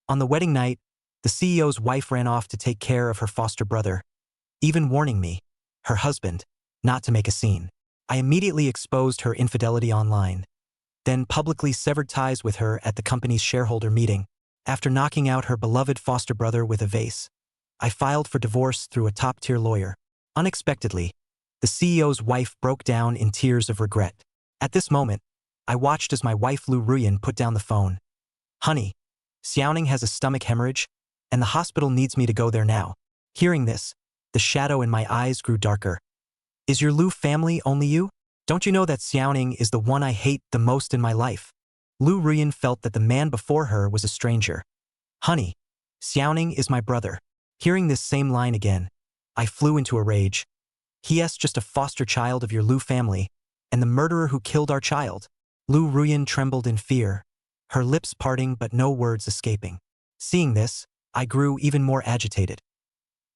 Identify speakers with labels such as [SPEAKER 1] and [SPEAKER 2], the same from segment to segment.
[SPEAKER 1] On the wedding night, the CEO's wife ran off to take care of her foster brother, even warning me, her husband, not to make a scene. I immediately exposed her infidelity online, then publicly severed ties with her at the company's shareholder meeting. After knocking out her beloved foster brother with a vase, I filed for divorce through a top-tier lawyer. Unexpectedly, the CEO's wife broke down in tears of regret. At this moment, I watched as my wife Lu Ruyan put down the phone. "Honey, Xiaoning has a stomach hemorrhage, and the hospital needs me to go there now." Hearing this, the shadow in my eyes grew darker. "Is your Lu family only you? Don't you know that Xiaoning is the one I hate the most in my life?" Lu Ruyan felt that the man before her was a stranger. "Honey, Xiaoning is my brother." Hearing this same line again, I flew into a rage. "He is just a foster child of your Lu family, and the murderer who killed our child." Lu Ruyan trembled in fear, her lips parting but no words escaping. Seeing this, I grew even more agitated.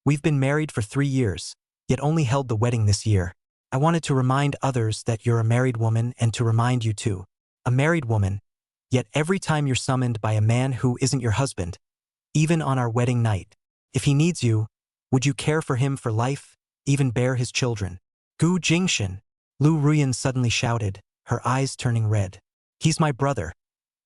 [SPEAKER 1] "We've been married for 3 years, yet only held the wedding this year. I wanted to remind others that you're a married woman and to remind you too. A married woman, yet every time you're summoned by a man who isn't your husband, even on our wedding night. If he needs you, would you care for him for life, even bear his children?" "Gu Jingshan," Lu Ruyan suddenly shouted, her eyes turning red. "He's my brother,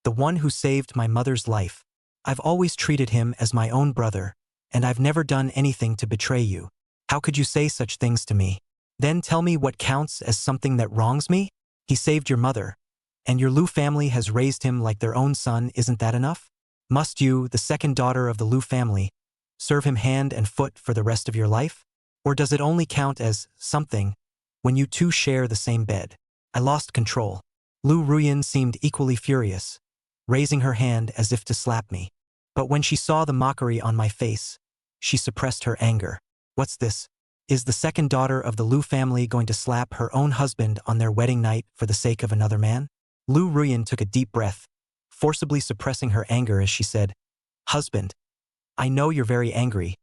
[SPEAKER 1] the one who saved my mother's life. I've always treated him as my own brother, and I've never done anything to betray you. How could you say such things to me? Then tell me what counts as something that wrongs me? He saved your mother, and your Lu family has raised him like their own son. Isn't that enough? Must you, the second daughter of the Lu family, serve him hand and foot for the rest of your life? Or does it only count as something when you two share the same bed?" I lost control. Lu Ruyan seemed equally furious, raising her hand as if to slap me. But when she saw the mockery on my face, she suppressed her anger. "What's this? Is the second daughter of the Lu family going to slap her own husband on their wedding night for the sake of another man?" Lu Ruyan took a deep breath, forcibly suppressing her anger as she said, "Husband, I know you're very angry,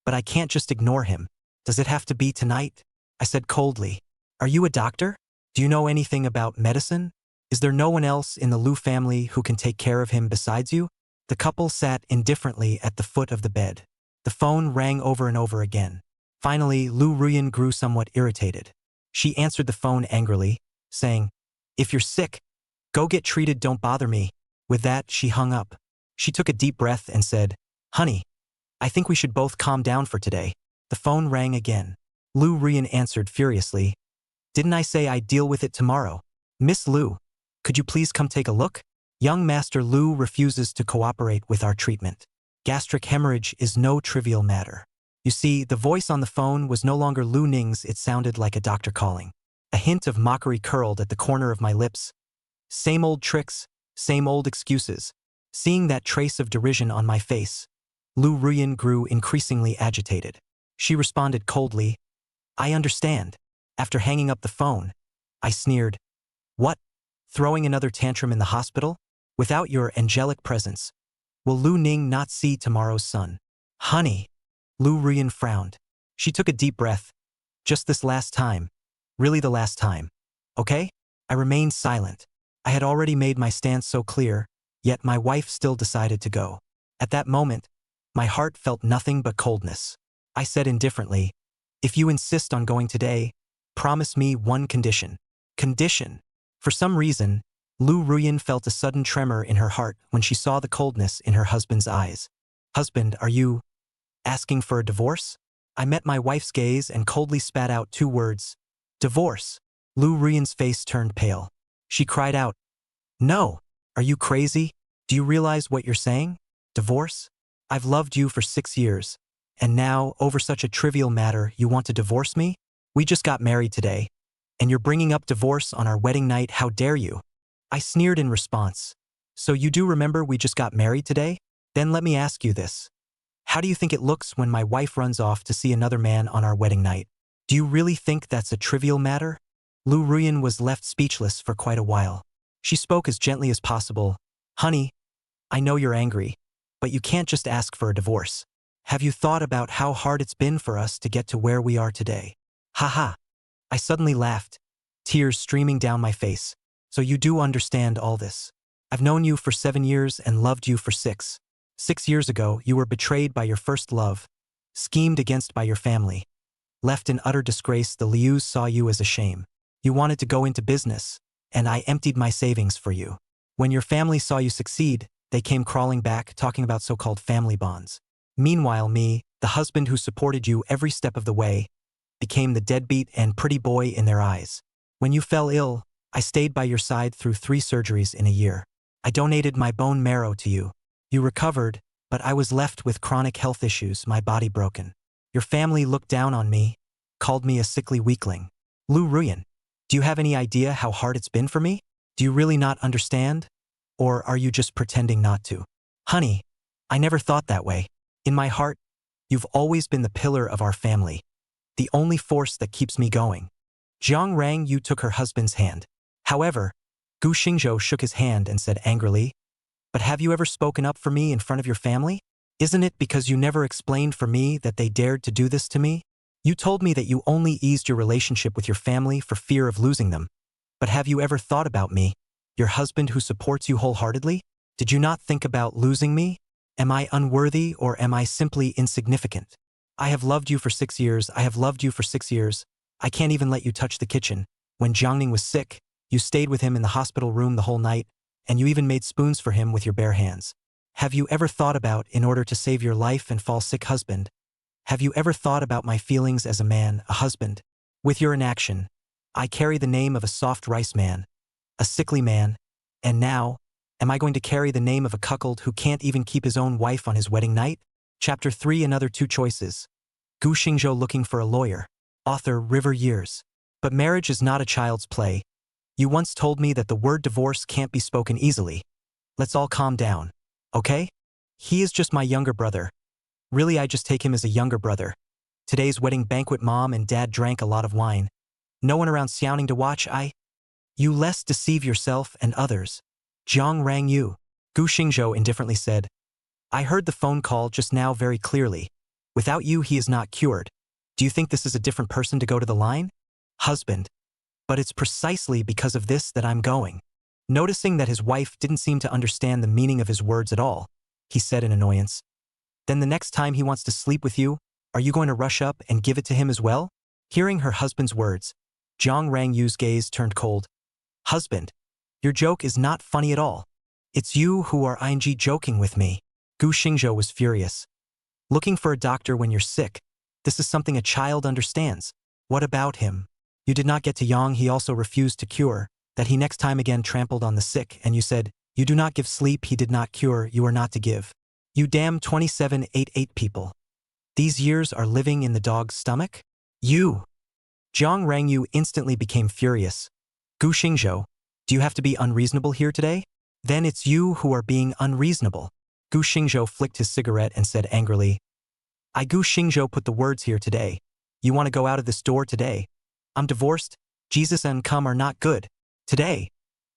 [SPEAKER 1] but I can't just ignore him. Does it have to be tonight?" I said coldly. "Are you a doctor? Do you know anything about medicine? Is there no one else in the Lu family who can take care of him besides you?" The couple sat indifferently at the foot of the bed. The phone rang over and over again. Finally, Lu Ruyan grew somewhat irritated. She answered the phone angrily, saying, "If you're sick, go get treated, don't bother me." With that, she hung up. She took a deep breath and said, "Honey, I think we should both calm down for today." The phone rang again. Lu Ruyan answered furiously, "Didn't I say I'd deal with it tomorrow? Miss Lu, could you please come take a look? Young Master Lu refuses to cooperate with our treatment. Gastric hemorrhage is no trivial matter." You see, the voice on the phone was no longer Lu Ning's, it sounded like a doctor calling. A hint of mockery curled at the corner of my lips. Same old tricks, same old excuses. Seeing that trace of derision on my face, Lu Ruyan grew increasingly agitated. She responded coldly, "I understand." After hanging up the phone, I sneered, "What? Throwing another tantrum in the hospital? Without your angelic presence, will Lu Ning not see tomorrow's sun?" "Honey." Lu Ruyan frowned. She took a deep breath. "Just this last time. Really the last time. Okay?" I remained silent. I had already made my stance so clear, yet my wife still decided to go. At that moment, my heart felt nothing but coldness. I said indifferently, "If you insist on going today, promise me one condition." Condition? For some reason, Lu Ruyan felt a sudden tremor in her heart when she saw the coldness in her husband's eyes. "Husband, are you asking for a divorce?" I met my wife's gaze and coldly spat out 2 words. "Divorce." Lu Ruyan's face turned pale. She cried out, "No! Are you crazy? Do you realize what you're saying? Divorce? I've loved you for 6 years, and now, over such a trivial matter, you want to divorce me? We just got married today, and you're bringing up divorce on our wedding night. How dare you?" I sneered in response. "So you do remember we just got married today? Then let me ask you this. How do you think it looks when my wife runs off to see another man on our wedding night? Do you really think that's a trivial matter?" Lu Ruyan was left speechless for quite a while. She spoke as gently as possible. "Honey, I know you're angry, but you can't just ask for a divorce. Have you thought about how hard it's been for us to get to where we are today?" "Ha ha." I suddenly laughed, tears streaming down my face. "So you do understand all this. I've known you for 7 years and loved you for 6. 6 years ago, you were betrayed by your first love, schemed against by your family. Left in utter disgrace, the Lius saw you as a shame. You wanted to go into business, and I emptied my savings for you. When your family saw you succeed, they came crawling back, talking about so-called family bonds. Meanwhile, me, the husband who supported you every step of the way, became the deadbeat and pretty boy in their eyes. When you fell ill, I stayed by your side through 3 surgeries in a year. I donated my bone marrow to you. You recovered, but I was left with chronic health issues, my body broken. Your family looked down on me, called me a sickly weakling. Lu Ruyan, do you have any idea how hard it's been for me? Do you really not understand? Or are you just pretending not to? Honey, I never thought that way. In my heart, you've always been the pillar of our family, the only force that keeps me going. Jiang Rang Yu took her husband's hand. However, Gu Xingzhou shook his hand and said angrily, "But have you ever spoken up for me in front of your family? Isn't it because you never explained for me that they dared to do this to me? You told me that you only eased your relationship with your family for fear of losing them. But have you ever thought about me, your husband who supports you wholeheartedly? Did you not think about losing me? Am I unworthy or am I simply insignificant? I have loved you for 6 years. I have loved you for 6 years. I can't even let you touch the kitchen. When Jiangning was sick, you stayed with him in the hospital room the whole night, and you even made spoons for him with your bare hands. Have you ever thought about, in order to save your life and fall sick husband? Have you ever thought about my feelings as a man, a husband? With your inaction, I carry the name of a soft rice man, a sickly man, and now, am I going to carry the name of a cuckold who can't even keep his own wife on his wedding night? Chapter 3 Another 2 choices. Gu Xingzhou looking for a lawyer. Author River Years. But marriage is not a child's play. You once told me that the word divorce can't be spoken easily. Let's all calm down, okay? He is just my younger brother. Really, I just take him as a younger brother. Today's wedding banquet, mom and dad drank a lot of wine. No one around Xiaoning to watch. You less deceive yourself and others. Jiang Rang Yu. Gu Xingzhou indifferently said, I heard the phone call just now very clearly. Without you, he is not cured. Do you think this is a different person to go to the line? Husband. But it's precisely because of this that I'm going. Noticing that his wife didn't seem to understand the meaning of his words at all, he said in annoyance. Then the next time he wants to sleep with you, are you going to rush up and give it to him as well? Hearing her husband's words, Jiang Rang Yu's gaze turned cold. Husband, your joke is not funny at all. It's you who are joking with me. Gu Xingzhou was furious. Looking for a doctor when you're sick. This is something a child understands. What about him? You did not get to Yang, he also refused to cure, that he next time again trampled on the sick, and you said, you do not give sleep, he did not cure, you are not to give. You damn 2788 people. These years are living in the dog's stomach? You! Jiang Rangyu instantly became furious. Gu Xingzhou, do you have to be unreasonable here today? Then it's you who are being unreasonable. Gu Xingzhou flicked his cigarette and said angrily, Gu Xingzhou put the words here today. You want to go out of this door today? I'm divorced. Jesus and come are not good. Today.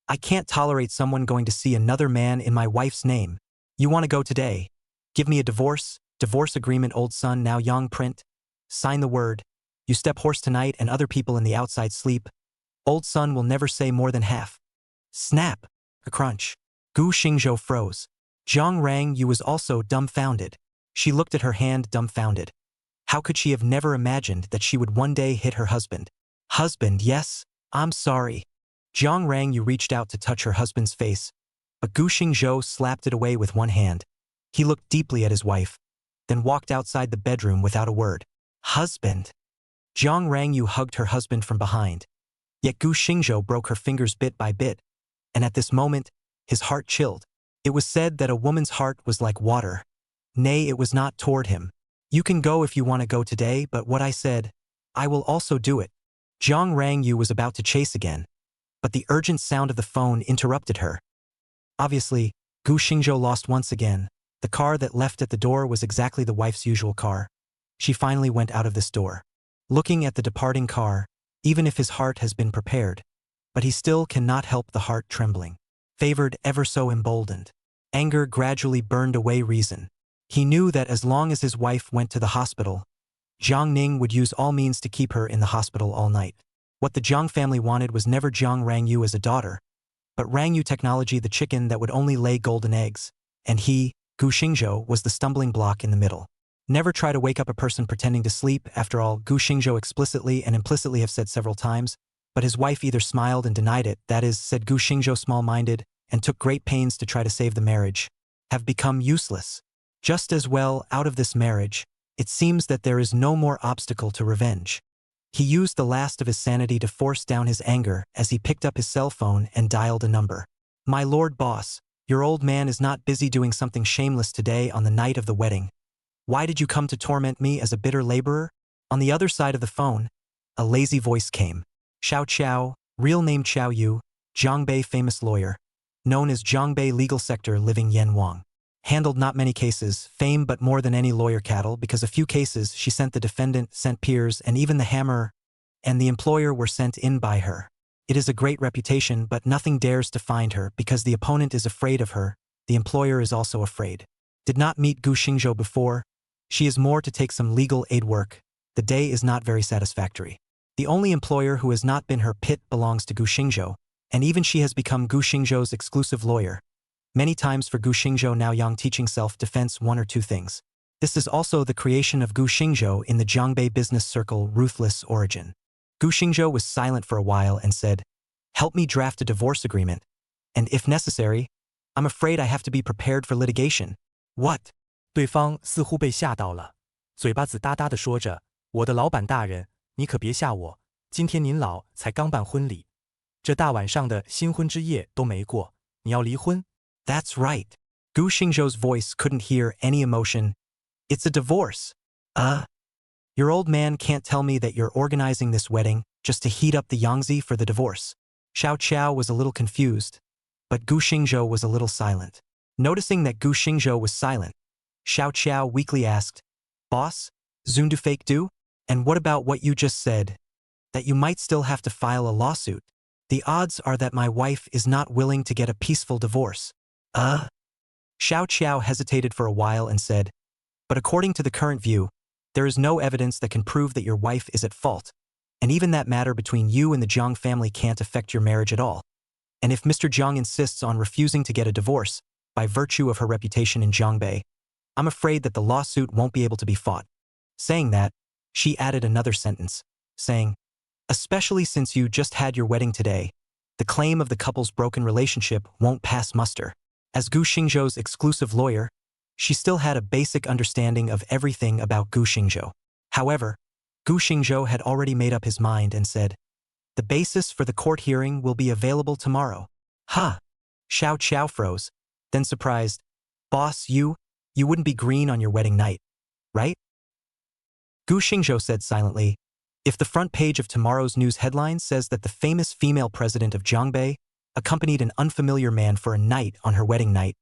[SPEAKER 1] I can't tolerate someone going to see another man in my wife's name. You want to go today? Give me a divorce agreement, old son, now Yang print. Sign the word. You step horse tonight and other people in the outside sleep. Old son will never say more than half. Snap. A crunch. Gu Xingzhou froze. Jiang Rang Yu was also dumbfounded. She looked at her hand dumbfounded. How could she have never imagined that she would one day hit her husband? Husband, yes, I'm sorry. Jiang Rang Yu reached out to touch her husband's face, but Gu Xingzhou slapped it away with one hand. He looked deeply at his wife, then walked outside the bedroom without a word. Husband. Jiang Rang Yu hugged her husband from behind. Yet Gu Xingzhou broke her fingers bit by bit, and at this moment, his heart chilled. It was said that a woman's heart was like water. Nay, it was not toward him. You can go if you want to go today, but what I said, I will also do it. Jiang Rang Yu was about to chase again, but the urgent sound of the phone interrupted her. Obviously, Gu Xingzhou lost once again. The car that left at the door was exactly the wife's usual car. She finally went out of this door. Looking at the departing car, even if his heart has been prepared, but he still cannot help the heart trembling. Favored, ever so emboldened. Anger gradually burned away reason. He knew that as long as his wife went to the hospital, Jiang Ning would use all means to keep her in the hospital all night. What the Jiang family wanted was never Jiang Rang Yu as a daughter, but Rang Yu technology, the chicken that would only lay golden eggs, and he, Gu Xingzhou was the stumbling block in the middle. Never try to wake up a person pretending to sleep. After all, Gu Xingzhou explicitly and implicitly have said several times, but his wife either smiled and denied it, that is, said Gu Xingzhou small-minded, and took great pains to try to save the marriage, have become useless. Just as well, out of this marriage, it seems that there is no more obstacle to revenge. He used the last of his sanity to force down his anger as he picked up his cell phone and dialed a number. My lord boss, your old man is not busy doing something shameless today on the night of the wedding. Why did you come to torment me as a bitter laborer? On the other side of the phone, a lazy voice came. Xiao Qiao, real name Qiao Yu, Zhangbei famous lawyer, known as Zhangbei legal sector living Yan Wang. Handled not many cases, fame but more than any lawyer cattle, because a few cases she sent the defendant, sent peers, and even the hammer and the employer were sent in by her. It is a great reputation, but nothing dares to find her because the opponent is afraid of her, the employer is also afraid. Did not meet Gu Xingzhou before. She is more to take some legal aid work. The day is not very satisfactory. The only employer who has not been her pit belongs to Gu Xingzhou, and even she has become Gu Xingzhou's exclusive lawyer. Many times for Gu Xingzhou now Yang teaching self-defense one or two things. This is also the creation of Gu Xingzhou in the Zhangbei business circle ruthless origin. Gu Xingzhou was silent for a while and said, help me draft a divorce agreement. And if necessary, I'm afraid I have to be prepared for litigation. What?
[SPEAKER 2] 对方似乎被吓到了，嘴巴子哒哒地说着：“我的老板大人，你可别吓我。今天您老才刚办婚礼，这大晚上的新婚之夜都没过，你要离婚？”
[SPEAKER 1] That's right. Gu Xingzhou's voice couldn't hear any emotion. It's a divorce. Your old man can't tell me that you're organizing this wedding just to heat up the Yangtze for the divorce. Xiao Qiao was a little confused, but Gu Xingzhou was a little silent. Noticing that Gu Xingzhou was silent, Xiao Qiao weakly asked, Boss, Zundu fake do? And what about what you just said? That you might still have to file a lawsuit. The odds are that my wife is not willing to get a peaceful divorce. Xiao Qiao hesitated for a while and said, but according to the current view, there is no evidence that can prove that your wife is at fault, and even that matter between you and the Jiang family can't affect your marriage at all. And if Mr. Jiang insists on refusing to get a divorce, by virtue of her reputation in Zhangbei, I'm afraid that the lawsuit won't be able to be fought. Saying that, she added another sentence, saying, especially since you just had your wedding today, the claim of the couple's broken relationship won't pass muster. As Gu Xingzhou's exclusive lawyer, she still had a basic understanding of everything about Gu Xingzhou. However, Gu Xingzhou had already made up his mind and said, the basis for the court hearing will be available tomorrow. Huh? Xiao Qiao froze, then surprised, boss, you wouldn't be green on your wedding night, right? Gu Xingzhou said silently, if the front page of tomorrow's news headline says that the famous female president of Zhangbei accompanied an unfamiliar man for a night on her wedding night,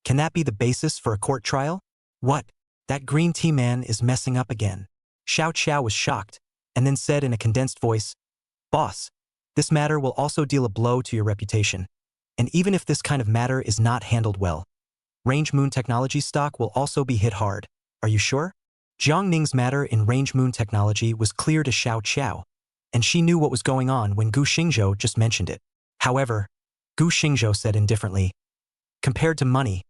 [SPEAKER 1] can that be the basis for a court trial? What? That green tea man is messing up again. Xiao Qiao was shocked, and then said in a condensed voice, boss, this matter will also deal a blow to your reputation. And even if this kind of matter is not handled well, Range Moon Technology stock will also be hit hard. Are you sure? Jiang Ning's matter in Range Moon Technology was clear to Xiao Qiao, and she knew what was going on when Gu Xingzhou just mentioned it. However, Gu Xingzhou said indifferently, compared to money,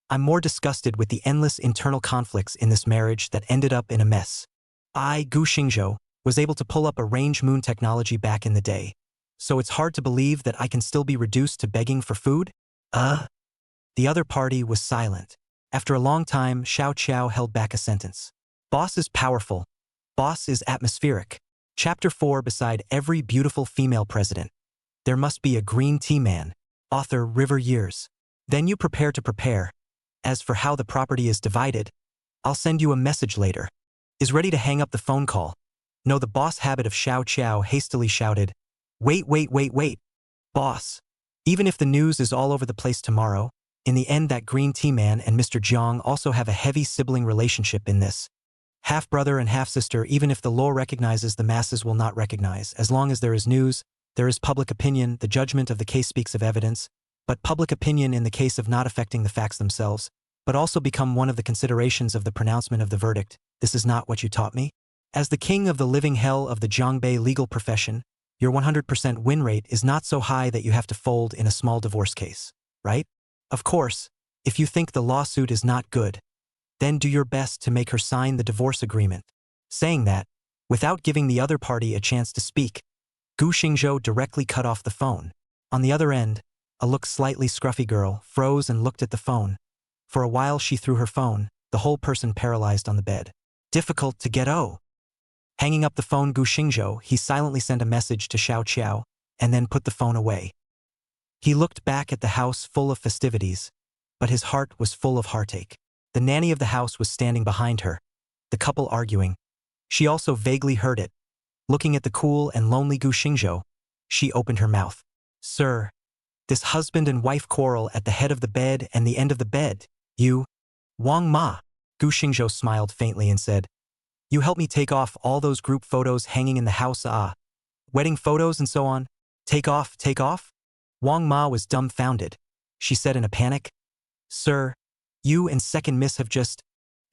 [SPEAKER 1] I'm more disgusted with the endless internal conflicts in this marriage that ended up in a mess. I, Gu Xingzhou, was able to pull up a Range Moon Technology back in the day, so it's hard to believe that I can still be reduced to begging for food? The other party was silent. After a long time, Xiao Qiao held back a sentence. Boss is powerful. Boss is atmospheric. Chapter 4. Beside every beautiful female president, there must be a green tea man. Author River Years. Then you prepare to prepare. As for how the property is divided, I'll send you a message later. Is ready to hang up the phone call. No, the boss habit of Xiao Qiao hastily shouted, wait. Boss. Even if the news is all over the place tomorrow, in the end that green tea man and Mr. Jiang also have a heavy sibling relationship in this. Half-brother and half-sister, even if the law recognizes, the masses will not recognize. As long as there is news, there is public opinion. The judgment of the case speaks of evidence, but public opinion in the case of not affecting the facts themselves, but also become one of the considerations of the pronouncement of the verdict. This is not what you taught me? As the king of the living hell of the Zhangbei legal profession, your 100% win rate is not so high that you have to fold in a small divorce case, right? Of course, If you think the lawsuit is not good, then do your best to make her sign the divorce agreement. Saying that, without giving the other party a chance to speak, Gu Xingzhou directly cut off the phone. On the other end, a look slightly scruffy girl froze and looked at the phone. For a while she threw her phone, the whole person paralyzed on the bed. Difficult to get oh. Hanging up the phone Gu Xingzhou, he silently sent a message to Xiao Qiao, and then put the phone away. He looked back at the house full of festivities, but his heart was full of heartache. The nanny of the house was standing behind her, the couple arguing. She also vaguely heard it. Looking at the cool and lonely Gu Xingzhou, she opened her mouth. Sir, this husband and wife quarrel at the head of the bed and the end of the bed. You, Wang Ma. Gu Xingzhou smiled faintly and said, you helped me take off all those group photos hanging in the house wedding photos and so on. Take off, take off? Wang Ma was dumbfounded. She said in a panic, Sir, you and second miss have just…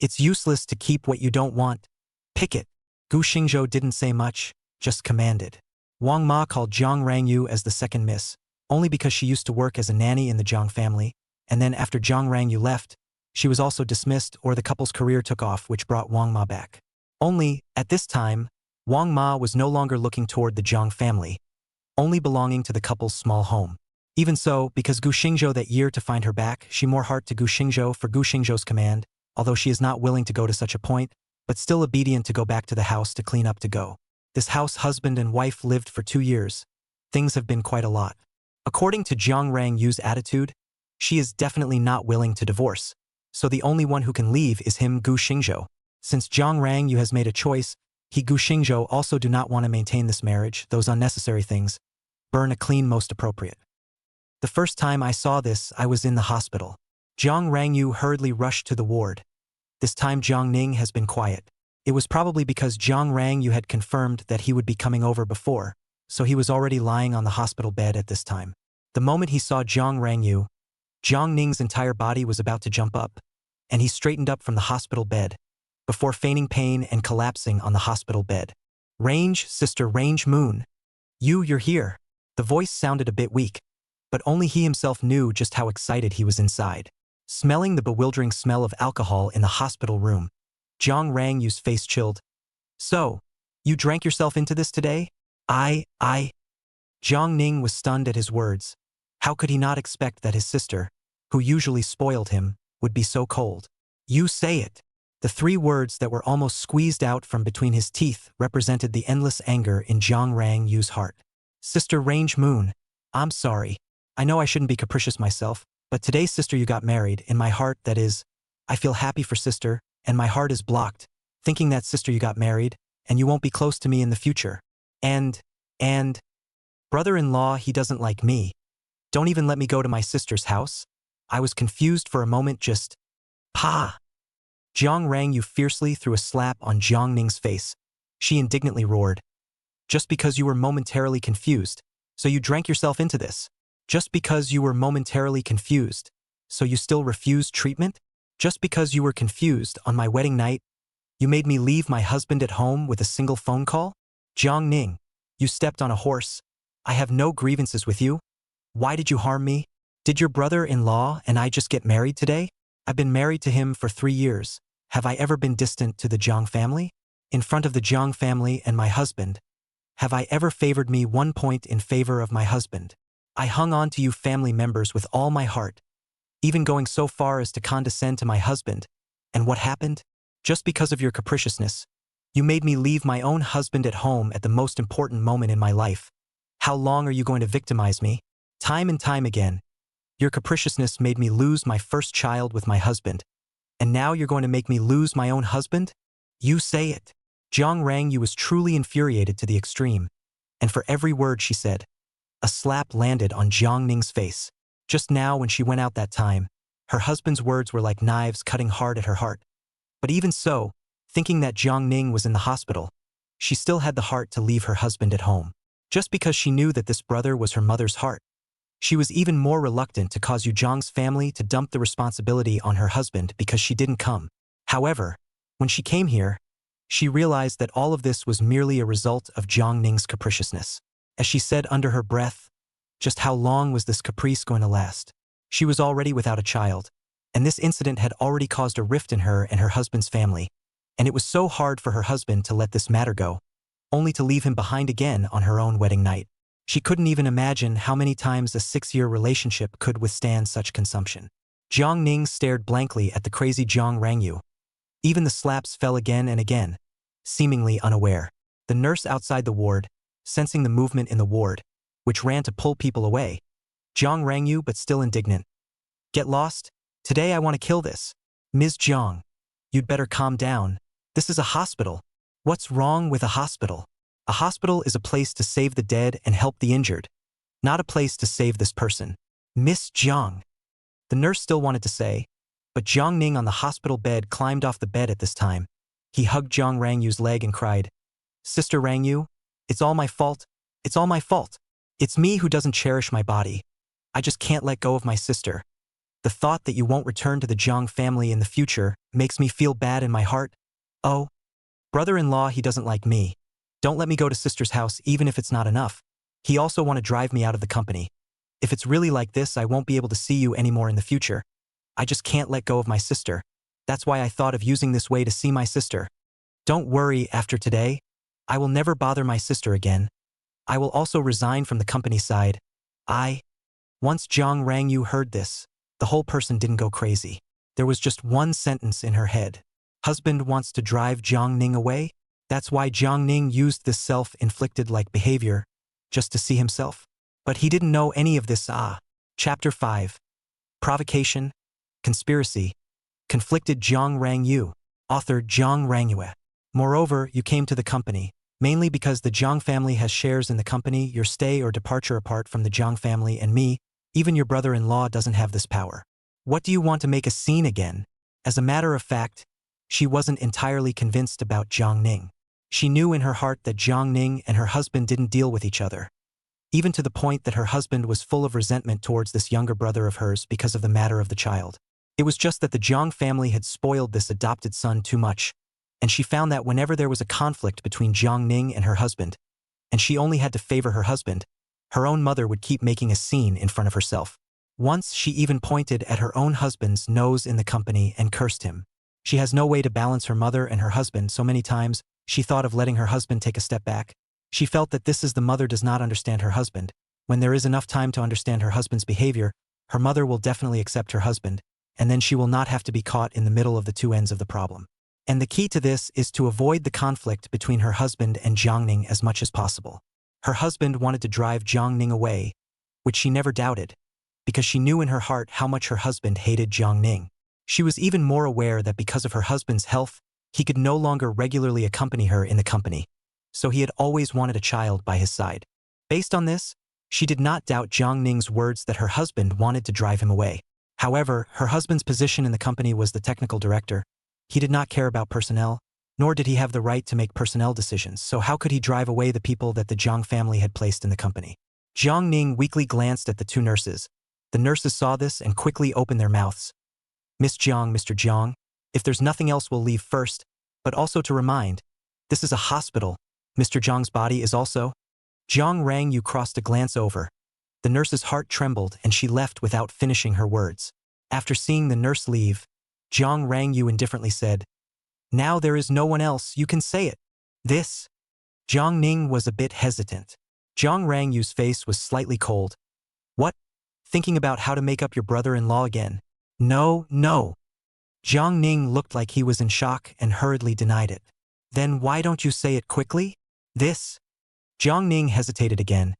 [SPEAKER 1] It's useless to keep what you don't want. Pick it. Gu Xingzhou didn't say much, just commanded. Wang Ma called Zhang Rangyu as the second miss, only because she used to work as a nanny in the Zhang family, and then after Zhang Rangyu left, she was also dismissed or the couple's career took off, which brought Wang Ma back. Only, at this time, Wang Ma was no longer looking toward the Zhang family, only belonging to the couple's small home. Even so, because Gu Xingzhou that year to find her back, she more heart to Gu Xingzhou for Gu Xingzhou's command, although she is not willing to go to such a point, but still obedient to go back to the house to clean up to go. This house husband and wife lived for 2 years. Things have been quite a lot. According to Zhang Rangyu's attitude, she is definitely not willing to divorce, so the only one who can leave is him Gu Xingzhou. Since Zhang Rangyu has made a choice, he Gu Xingzhou also do not want to maintain this marriage, those unnecessary things. Burn a clean most appropriate. The first time I saw this, I was in the hospital. Zhang Rangyu hurriedly rushed to the ward. This time Zhang Ning has been quiet. It was probably because Zhang Rangyu had confirmed that he would be coming over before, so he was already lying on the hospital bed at this time. The moment he saw Zhang Rangyu, Zhang Ning's entire body was about to jump up, and he straightened up from the hospital bed, before feigning pain and collapsing on the hospital bed. Range, sister Range Moon. You're here. The voice sounded a bit weak, but only he himself knew just how excited he was inside. Smelling the bewildering smell of alcohol in the hospital room, Zhang Rangyu's face chilled. So, you drank yourself into this today? I… Zhang Ning was stunned at his words. How could he not expect that his sister, who usually spoiled him, would be so cold? You say it. The 3 words that were almost squeezed out from between his teeth represented the endless anger in Zhang Rangyu's heart. Sister Range Moon, I'm sorry. I know I shouldn't be capricious myself, but today sister you got married, in my heart that is, I feel happy for sister, and my heart is blocked, thinking that sister you got married, and you won't be close to me in the future. And, brother-in-law he doesn't like me. Don't even let me go to my sister's house. I was confused for a moment just… Pa! Zhang Rangyu fiercely threw a slap on Zhang Ning's face. She indignantly roared. Just because you were momentarily confused, so you drank yourself into this. Just because you were momentarily confused, so you still refused treatment? Just because you were confused on my wedding night, you made me leave my husband at home with a single phone call? Zhang Ning, you stepped on a horse. I have no grievances with you. Why did you harm me? Did your brother-in-law and I just get married today? I've been married to him for 3 years. Have I ever been distant to the Zhang family? In front of the Zhang family and my husband? Have I ever favored me 1 point in favor of my husband? I hung on to you family members with all my heart, even going so far as to condescend to my husband. And what happened? Just because of your capriciousness, you made me leave my own husband at home at the most important moment in my life. How long are you going to victimize me? Time and time again, your capriciousness made me lose my first child with my husband. And now you're going to make me lose my own husband? You say it. Zhang Rangyu was truly infuriated to the extreme, and for every word she said, a slap landed on Zhang Ning's face. Just now when she went out that time, her husband's words were like knives cutting hard at her heart. But even so, thinking that Zhang Ning was in the hospital, she still had the heart to leave her husband at home. Just because she knew that this brother was her mother's heart, she was even more reluctant to cause Yu Zhang's family to dump the responsibility on her husband because she didn't come. However, when she came here, she realized that all of this was merely a result of Zhang Ning's capriciousness. As she said under her breath, just how long was this caprice going to last? She was already without a child, and this incident had already caused a rift in her and her husband's family, and it was so hard for her husband to let this matter go, only to leave him behind again on her own wedding night. She couldn't even imagine how many times a 6-year relationship could withstand such consumption. Jiang Ning stared blankly at the crazy Jiang Rangyu. Even the slaps fell again and again, seemingly unaware. The nurse outside the ward, sensing the movement in the ward, which ran to pull people away. Jiang Rangyu, but still indignant. Get lost? Today I want to kill this. Ms. Jiang, you'd better calm down. This is a hospital. What's wrong with a hospital? A hospital is a place to save the dead and help the injured, not a place to save this person. Miss Jiang. The nurse still wanted to say, but Jiang Ning on the hospital bed climbed off the bed at this time. He hugged Jiang Rangyu's leg and cried, Sister Rangyu, it's all my fault. It's all my fault. It's me who doesn't cherish my body. I just can't let go of my sister. The thought that you won't return to the Jiang family in the future makes me feel bad in my heart. Oh, brother-in-law, he doesn't like me. Don't let me go to sister's house even if it's not enough. He also want to drive me out of the company. If it's really like this, I won't be able to see you anymore in the future. I just can't let go of my sister. That's why I thought of using this way to see my sister. Don't worry, after today, I will never bother my sister again. I will also resign from the company side. Once Jiang Rangyu heard this, the whole person didn't go crazy. There was just one sentence in her head. Husband wants to drive Jiang Ning away? That's why Jiang Ning used this self-inflicted like behavior, just to see himself. But he didn't know any of this. Chapter 5. Provocation, Conspiracy, Conflicted Jiang Rangyu, author Jiang Rangyu. Moreover, you came to the company, mainly because the Jiang family has shares in the company. Your stay or departure apart from the Jiang family and me, even your brother-in-law doesn't have this power. What do you want to make a scene again? As a matter of fact, she wasn't entirely convinced about Jiang Ning. She knew in her heart that Jiang Ning and her husband didn't deal with each other, even to the point that her husband was full of resentment towards this younger brother of hers because of the matter of the child. It was just that the Jiang family had spoiled this adopted son too much, and she found that whenever there was a conflict between Jiang Ning and her husband, and she only had to favor her husband, her own mother would keep making a scene in front of herself. Once she even pointed at her own husband's nose in the company and cursed him. She has no way to balance her mother and her husband. So many times, she thought of letting her husband take a step back. She felt that this is the mother does not understand her husband. When there is enough time to understand her husband's behavior, her mother will definitely accept her husband, and then she will not have to be caught in the middle of the two ends of the problem. And the key to this is to avoid the conflict between her husband and Jiang Ning as much as possible. Her husband wanted to drive Jiang Ning away, which she never doubted, because she knew in her heart how much her husband hated Jiang Ning. She was even more aware that because of her husband's health, he could no longer regularly accompany her in the company, so he had always wanted a child by his side. Based on this, she did not doubt Jiang Ning's words that her husband wanted to drive him away. However, her husband's position in the company was the technical director. He did not care about personnel, nor did he have the right to make personnel decisions, so how could he drive away the people that the Jiang family had placed in the company? Jiang Ning weakly glanced at the two nurses. The nurses saw this and quickly opened their mouths. Miss Jiang, Mr. Jiang, if there's nothing else we'll leave first, but also to remind, this is a hospital. Mr. Jiang's body is also. Jiang Rangyu crossed a glance over. The nurse's heart trembled and she left without finishing her words. After seeing the nurse leave, Jiang Rangyu indifferently said, Now there is no one else, you can say it. This. Jiang Ning was a bit hesitant. Jiang Rangyu's face was slightly cold. What? Thinking about how to make up your brother-in-law again? No. Jiang Ning looked like he was in shock and hurriedly denied it. Then why don't you say it quickly? This. Jiang Ning hesitated again.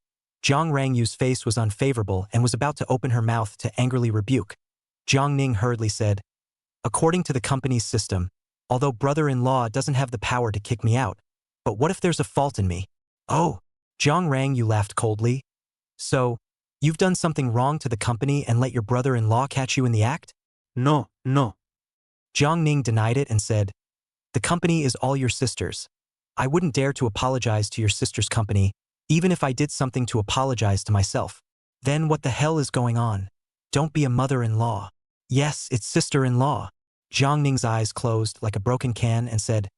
[SPEAKER 1] Jiang Rangyu's face was unfavorable and was about to open her mouth to angrily rebuke. Jiang Ning hurriedly said, According to the company's system, although brother-in-law doesn't have the power to kick me out, but what if there's a fault in me? Oh, Jiang Rangyu laughed coldly. So, you've done something wrong to the company and let your brother-in-law catch you in the act?
[SPEAKER 2] No.
[SPEAKER 1] Jiang Ning denied it and said, The company is all your sister's. I wouldn't dare to apologize to your sister's company, even if I did something to apologize to myself. Then what the hell is going on? Don't be a mother-in-law. Yes, it's sister-in-law. Jiang Ning's eyes closed like a broken can and said,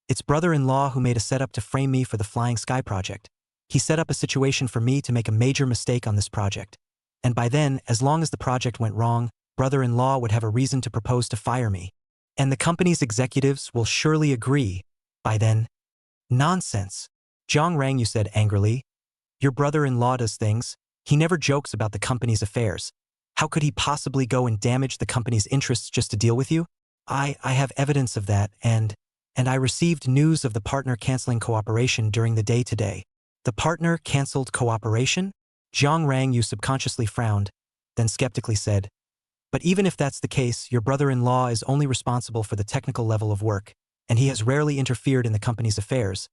[SPEAKER 1] It's brother-in-law who made a setup to frame me for the Flying Sky project. He set up a situation for me to make a major mistake on this project. And by then, as long as the project went wrong, brother-in-law would have a reason to propose to fire me. And the company's executives will surely agree by then. Nonsense. Jiang Rangyu said angrily. Your brother-in-law does things. He never jokes about the company's affairs. How could he possibly go and damage the company's interests just to deal with you? I have evidence of that, and I received news of the partner canceling cooperation during the day today. The partner canceled cooperation? Jiang Rangyu subconsciously frowned, then skeptically said, but even if that's the case, your brother-in-law is only responsible for the technical level of work, and he has rarely interfered in the company's affairs.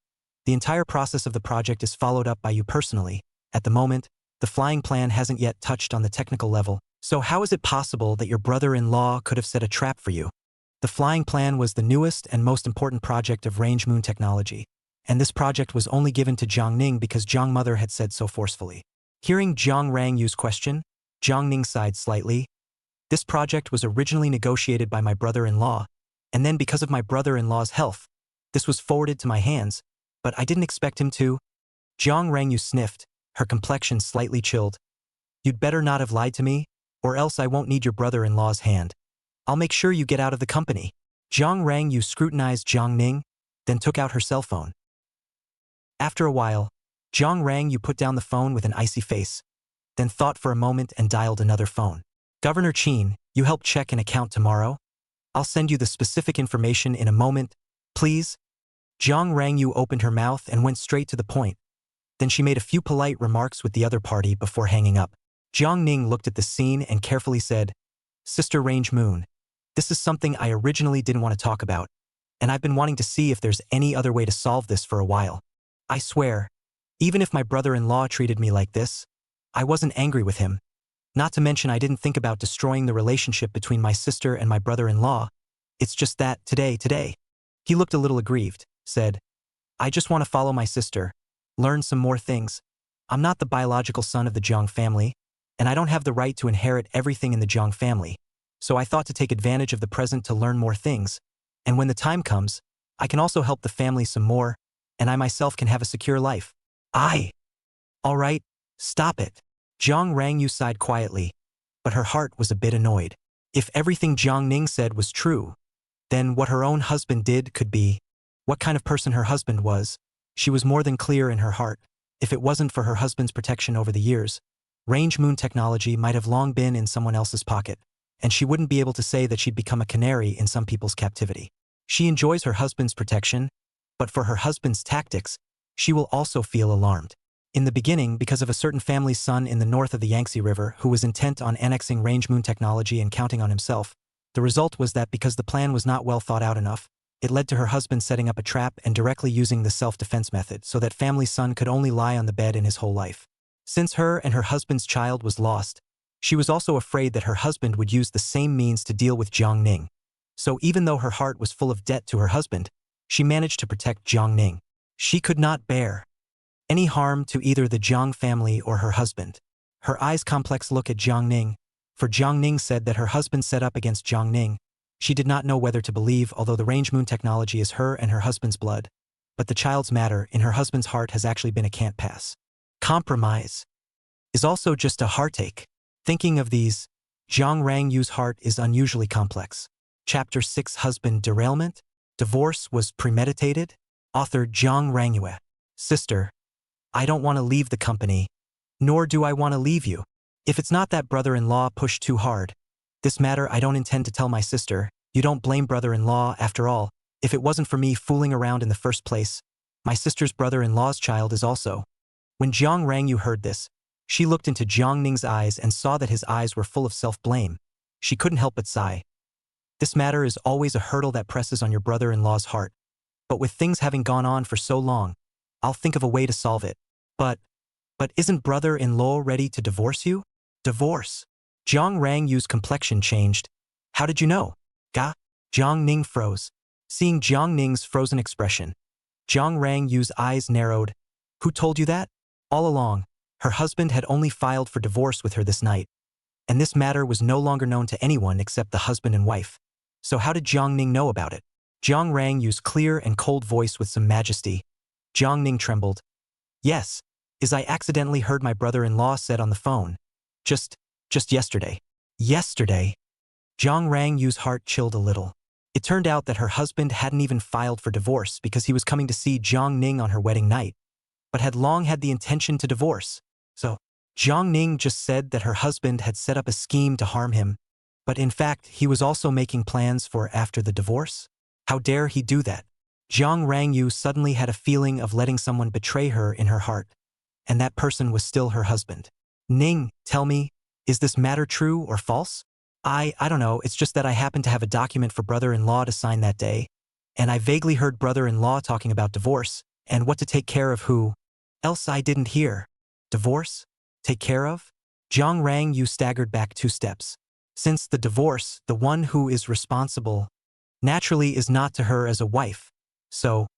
[SPEAKER 1] The entire process of the project is followed up by you personally. At the moment, the flying plan hasn't yet touched on the technical level, so how is it possible that your brother-in-law could have set a trap for you? The flying plan was the newest and most important project of Range Moon technology, and this project was only given to Jiang Ning because Jiang Mother had said so forcefully. Hearing Jiang Rangyu's question, Jiang Ning sighed slightly. This project was originally negotiated by my brother-in-law, and then because of my brother-in-law's health, this was forwarded to my hands, but I didn't expect him to. Jiang Rangyu sniffed, her complexion slightly chilled. You'd better not have lied to me, or else I won't need your brother-in-law's hand. I'll make sure you get out of the company. Jiang Rangyu scrutinized Jiang Ning, then took out her cell phone. After a while, Jiang Rangyu put down the phone with an icy face, then thought for a moment and dialed another phone. Governor Qin, you help check an account tomorrow? I'll send you the specific information in a moment, please. Jiang Rangyu opened her mouth and went straight to the point. Then she made a few polite remarks with the other party before hanging up. Jiang Ning looked at the scene and carefully said, Sister Range Moon, this is something I originally didn't want to talk about, and I've been wanting to see if there's any other way to solve this for a while. I swear, even if my brother-in-law treated me like this, I wasn't angry with him. Not to mention I didn't think about destroying the relationship between my sister and my brother-in-law. It's just that, today. He looked a little aggrieved, said, I just want to follow my sister, learn some more things. I'm not the biological son of the Jiang family, and I don't have the right to inherit everything in the Jiang family. So I thought to take advantage of the present to learn more things, and when the time comes, I can also help the family some more, and I myself can have a secure life. All right, stop it. Jiang Rangyu sighed quietly, but her heart was a bit annoyed. If everything Jiang Ning said was true, then what her own husband did could be. What kind of person her husband was, she was more than clear in her heart. If it wasn't for her husband's protection over the years, Range Moon technology might have long been in someone else's pocket, and she wouldn't be able to say that she'd become a canary in some people's captivity. She enjoys her husband's protection, but for her husband's tactics, she will also feel alarmed. In the beginning, because of a certain family's son in the north of the Yangtze River who was intent on annexing Range Moon technology and counting on himself, the result was that because the plan was not well thought out enough, it led to her husband setting up a trap and directly using the self-defense method so that family's son could only lie on the bed in his whole life. Since her and her husband's child was lost, she was also afraid that her husband would use the same means to deal with Jiang Ning. So even though her heart was full of debt to her husband, she managed to protect Jiang Ning. She could not bear any harm to either the Jiang family or her husband. Her eyes complex look at Jiang Ning, for Jiang Ning said that her husband set up against Jiang Ning. She did not know whether to believe, although the Range Moon technology is her and her husband's blood, but the child's matter in her husband's heart has actually been a can't pass. Compromise is also just a heartache. Thinking of these, Jiang Rangyu's heart is unusually complex. Chapter 6 Husband Derailment? Divorce was premeditated? Author Jiang Rangyue. Sister, I don't want to leave the company, nor do I want to leave you. If it's not that brother-in-law pushed too hard, this matter I don't intend to tell my sister. You don't blame brother-in-law after all. If it wasn't for me fooling around in the first place, my sister's brother-in-law's child is also. When Jiang Rangyu heard this, she looked into Jiang Ning's eyes and saw that his eyes were full of self-blame. She couldn't help but sigh. This matter is always a hurdle that presses on your brother-in-law's heart. But with things having gone on for so long, I'll think of a way to solve it. But isn't brother-in-law ready to divorce you? Divorce? Jiang Rangyu's complexion changed. How did you know? Ga? Jiang Ning froze. Seeing Jiang Ning's frozen expression, Jiang Rangyu's eyes narrowed. Who told you that? All along, her husband had only filed for divorce with her this night, and this matter was no longer known to anyone except the husband and wife. So how did Jiang Ning know about it? Jiang Rangyu's clear and cold voice with some majesty. Jiang Ning trembled. Yes, as I accidentally heard my brother-in-law said on the phone. Just yesterday. Yesterday? Jiang Rangyu's heart chilled a little. It turned out that her husband hadn't even filed for divorce because he was coming to see Jiang Ning on her wedding night, but had long had the intention to divorce. So, Jiang Ning just said that her husband had set up a scheme to harm him, but in fact, he was also making plans for after the divorce? How dare he do that? Jiang Rangyu suddenly had a feeling of letting someone betray her in her heart, and that person was still her husband. Ning, tell me, is this matter true or false? I don't know, it's just that I happened to have a document for brother-in-law to sign that day, and I vaguely heard brother-in-law talking about divorce, and what to take care of who. Else I didn't hear. Divorce? Take care of? Jiang Rangyu staggered back 2 steps. Since the divorce, the one who is responsible, naturally is not to her as a wife. So,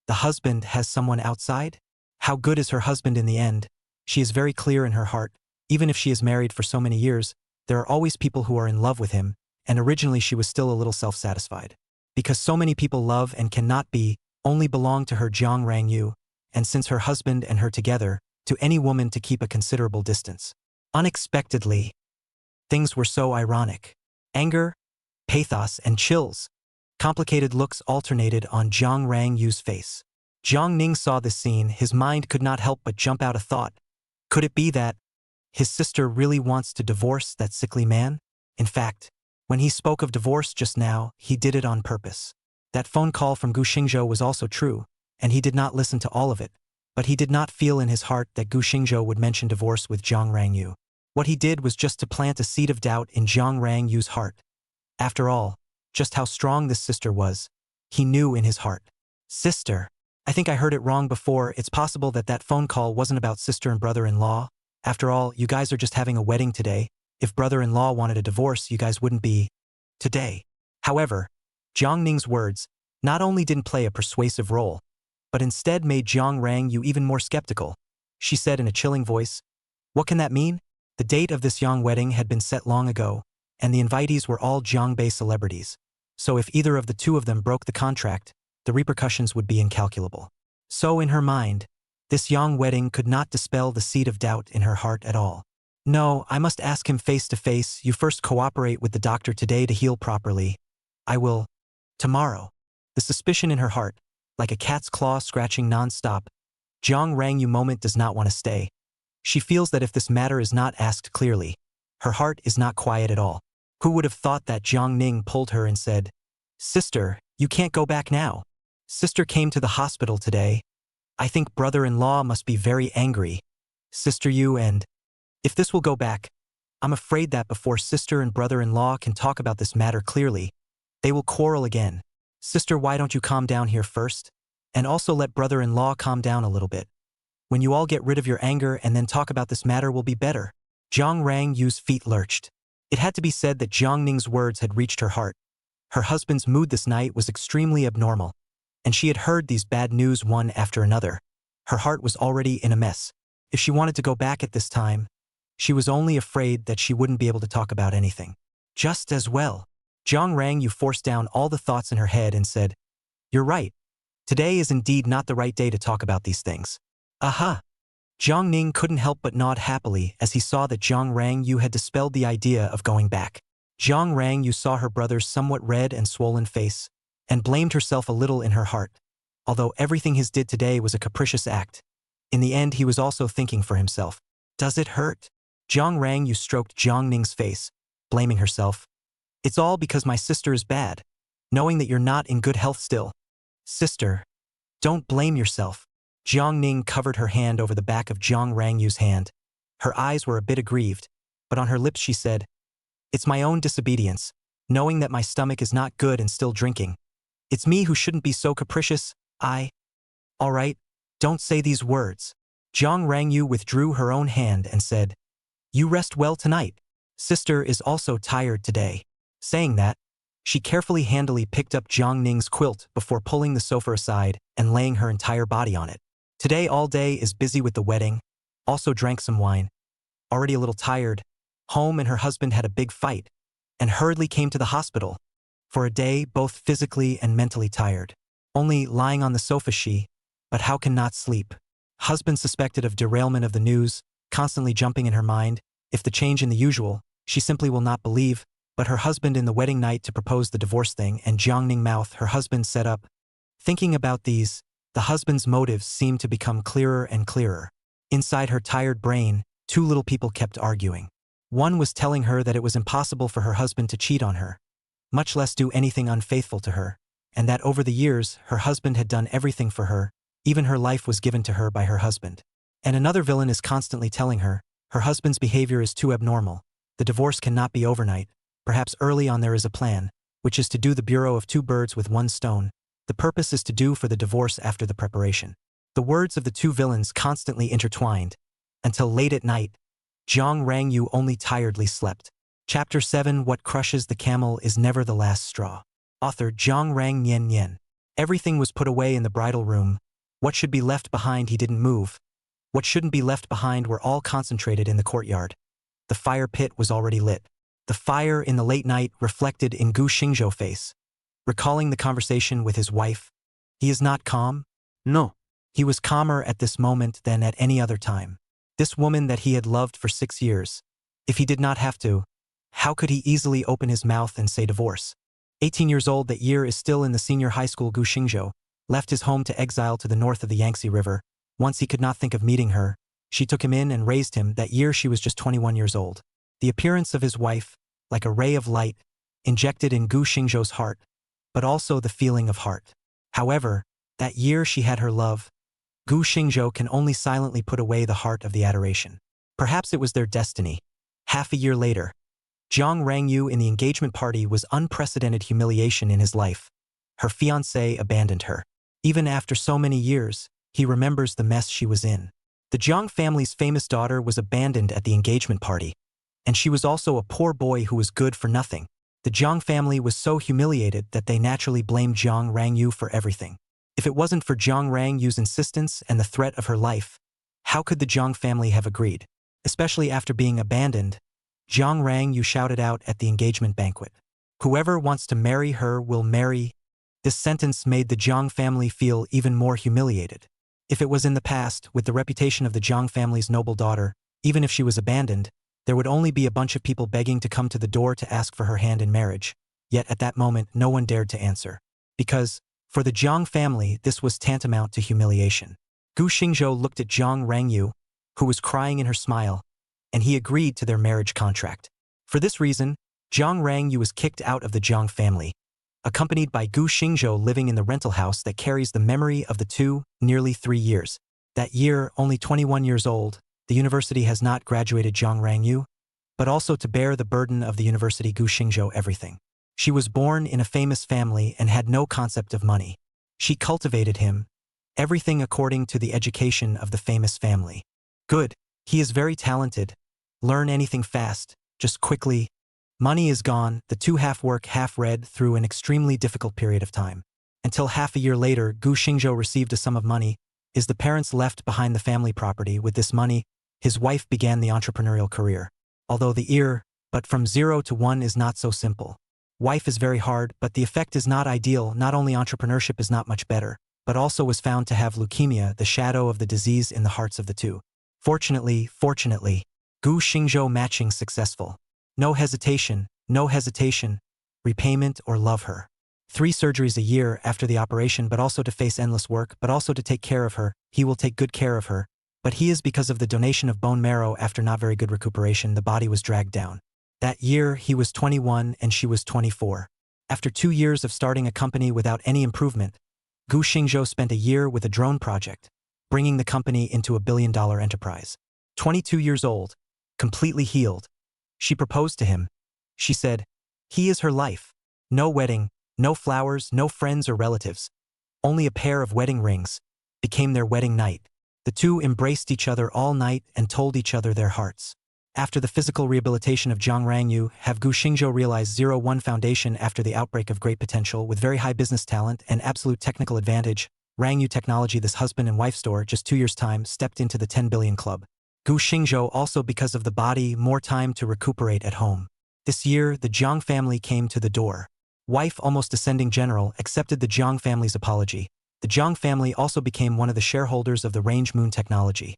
[SPEAKER 1] the husband has someone outside? How good is her husband in the end? She is very clear in her heart. Even if she is married for so many years, there are always people who are in love with him, and originally she was still a little self-satisfied. Because so many people love and cannot be, only belong to her Jiang Rangyu, and since her husband and her together, to any woman to keep a considerable distance. Unexpectedly, things were so ironic. Anger, pathos, and chills. Complicated looks alternated on Jiang Rangyu's face. Jiang Ning saw this scene, his mind could not help but jump out a thought. Could it be that his sister really wants to divorce that sickly man? In fact, when he spoke of divorce just now, he did it on purpose. That phone call from Gu Xingzhou was also true, and he did not listen to all of it, but he did not feel in his heart that Gu Xingzhou would mention divorce with Jiang Rangyu. What he did was just to plant a seed of doubt in Jiang Rangyu's heart. After all, just how strong this sister was, he knew in his heart. Sister. I think I heard it wrong before. It's possible that that phone call wasn't about sister and brother-in-law. After all, you guys are just having a wedding today. If brother-in-law wanted a divorce, you guys wouldn't be today. However, Jiang Ning's words not only didn't play a persuasive role, but instead made Jiang Rangyu even more skeptical. She said in a chilling voice, "What can that mean?" The date of this Yang wedding had been set long ago, and the invitees were all Jiangbei celebrities. So if either of the two of them broke the contract, the repercussions would be incalculable. So in her mind, this Yang wedding could not dispel the seed of doubt in her heart at all. No, I must ask him face to face. You first cooperate with the doctor today to heal properly. I will. Tomorrow. The suspicion in her heart, like a cat's claw scratching non-stop. Jiang Rangyu moment does not want to stay. She feels that if this matter is not asked clearly, her heart is not quiet at all. Who would have thought that Jiang Ning pulled her and said, "Sister, you can't go back now. Sister came to the hospital today. I think brother-in-law must be very angry. Sister you and... If this will go back, I'm afraid that before sister and brother-in-law can talk about this matter clearly, they will quarrel again. Sister, why don't you calm down here first? And also let brother-in-law calm down a little bit. When you all get rid of your anger and then talk about this matter will be better." Jiang Rangyu's feet lurched. It had to be said that Jiang Ning's words had reached her heart. Her husband's mood this night was extremely abnormal, and she had heard these bad news one after another. Her heart was already in a mess. If she wanted to go back at this time, she was only afraid that she wouldn't be able to talk about anything. Just as well. Jiang Rangyu forced down all the thoughts in her head and said, "You're right. Today is indeed not the right day to talk about these things." Aha! Jiang Ning couldn't help but nod happily as he saw that Jiang Rangyu had dispelled the idea of going back. Jiang Rangyu saw her brother's somewhat red and swollen face, and blamed herself a little in her heart. Although everything his did today was a capricious act, in the end he was also thinking for himself. Does it hurt? Jiang Rangyu stroked Jiang Ning's face, blaming herself. It's all because my sister is bad, knowing that you're not in good health still. Sister, don't blame yourself. Jiang Ning covered her hand over the back of Jiang Rangyu's hand. Her eyes were a bit aggrieved, but on her lips she said, "It's my own disobedience, knowing that my stomach is not good and still drinking. It's me who shouldn't be so capricious. All right, don't say these words." Jiang Rangyu withdrew her own hand and said, "You rest well tonight. Sister is also tired today." Saying that, she carefully handily picked up Jiang Ning's quilt before pulling the sofa aside and laying her entire body on it. Today all day is busy with the wedding, also drank some wine. Already a little tired, home and her husband had a big fight, and hurriedly came to the hospital. For a day, both physically and mentally tired. Only lying on the sofa but how can not sleep? Husband suspected of derailment of the news, constantly jumping in her mind. If the change in the usual, she simply will not believe. but her husband in the wedding night to propose the divorce thing and Jiangning mouth her husband set up. Thinking about these, the husband's motives seemed to become clearer and clearer. Inside her tired brain, two little people kept arguing. One was telling her that it was impossible for her husband to cheat on her, much less do anything unfaithful to her, and that over the years her husband had done everything for her, even her life was given to her by her husband. And another villain is constantly telling her, her husband's behavior is too abnormal, the divorce cannot be overnight, perhaps early on there is a plan, which is to do the bureau of two birds with one stone. The purpose is to do for the divorce after the preparation. The words of the two villains constantly intertwined. Until late at night, Jiang Rangyu only tiredly slept. Chapter 7 What crushes the camel is never the last straw. Author Jiang Rang Nian Nian. Everything was put away in the bridal room. What should be left behind he didn't move. What shouldn't be left behind were all concentrated in the courtyard. The fire pit was already lit. The fire in the late night reflected in Gu Xingzhou's face. Recalling the conversation with his wife, he is not calm? No. He was calmer at this moment than at any other time. This woman that he had loved for 6 years. If he did not have to, how could he easily open his mouth and say divorce? 18 years old that year is still in the senior high school. Gu Xingzhou left his home to exile to the north of the Yangtze River. Once he could not think of meeting her, she took him in and raised him. That year she was just 21 years old. The appearance of his wife, like a ray of light, injected in Gu Xingzhou's heart, but also the feeling of heart. However, that year she had her love. Gu Xingzhou can only silently put away the heart of the adoration. Perhaps it was their destiny. Half a year later, Jiang Rangyu in the engagement party was unprecedented humiliation in his life. Her fiancé abandoned her. Even after so many years, he remembers the mess she was in. The Jiang family's famous daughter was abandoned at the engagement party, and she was also a poor boy who was good for nothing. The Jiang family was so humiliated that they naturally blamed Jiang Rangyu for everything. If it wasn't for Jiang Rangyu's insistence and the threat of her life, how could the Jiang family have agreed? Especially after being abandoned, Jiang Rangyu shouted out at the engagement banquet, "Whoever wants to marry her will marry." This sentence made the Jiang family feel even more humiliated. If it was in the past, with the reputation of the Jiang family's noble daughter, even if she was abandoned, there would only be a bunch of people begging to come to the door to ask for her hand in marriage. Yet at that moment, no one dared to answer. Because, for the Jiang family, this was tantamount to humiliation. Gu Xingzhou looked at Jiang Rangyu, who was crying in her smile, and he agreed to their marriage contract. For this reason, Jiang Rangyu was kicked out of the Jiang family, accompanied by Gu Xingzhou living in the rental house that carries the memory of the two, nearly 3 years. That year, only 21 years old, the university has not graduated Jiang Rangyu, but also to bear the burden of the university Gu Xingzhou everything. She was born in a famous family and had no concept of money. She cultivated him, everything according to the education of the famous family. Good, he is very talented. Learn anything fast, just quickly. Money is gone, the two half-work, half-read through an extremely difficult period of time. Until half a year later, Gu Xingzhou received a sum of money. Is the parents left behind the family property? With this money, his wife began the entrepreneurial career. Although but from 0 to 1 is not so simple. Wife is very hard, but the effect is not ideal. Not only entrepreneurship is not much better, but also was found to have leukemia, the shadow of the disease in the hearts of the two. Fortunately, Gu Xingzhou matching successful. No hesitation, repayment or love her. 3 surgeries a year after the operation, but also to face endless work, but also to take care of her. He will take good care of her. But he is because of the donation of bone marrow after not very good recuperation, the body was dragged down. That year, he was 21 and she was 24. After 2 years of starting a company without any improvement, Gu Xingzhou spent a year with a drone project, bringing the company into a billion-dollar enterprise. 22 years old, completely healed. She proposed to him. She said, he is her life. No wedding, no flowers, no friends or relatives. Only a pair of wedding rings became their wedding night. The two embraced each other all night and told each other their hearts. After the physical rehabilitation of Jiang Rangyu, have Gu Xingzhou realized 01 foundation after the outbreak of great potential with very high business talent and absolute technical advantage. Rangyu Technology, this husband and wife store, just 2 years' time, stepped into the 10 billion club. Gu Xingzhou also because of the body, more time to recuperate at home. This year, the Jiang family came to the door. Wife, almost ascending general, accepted the Jiang family's apology. The Jiang family also became one of the shareholders of the Range Moon Technology.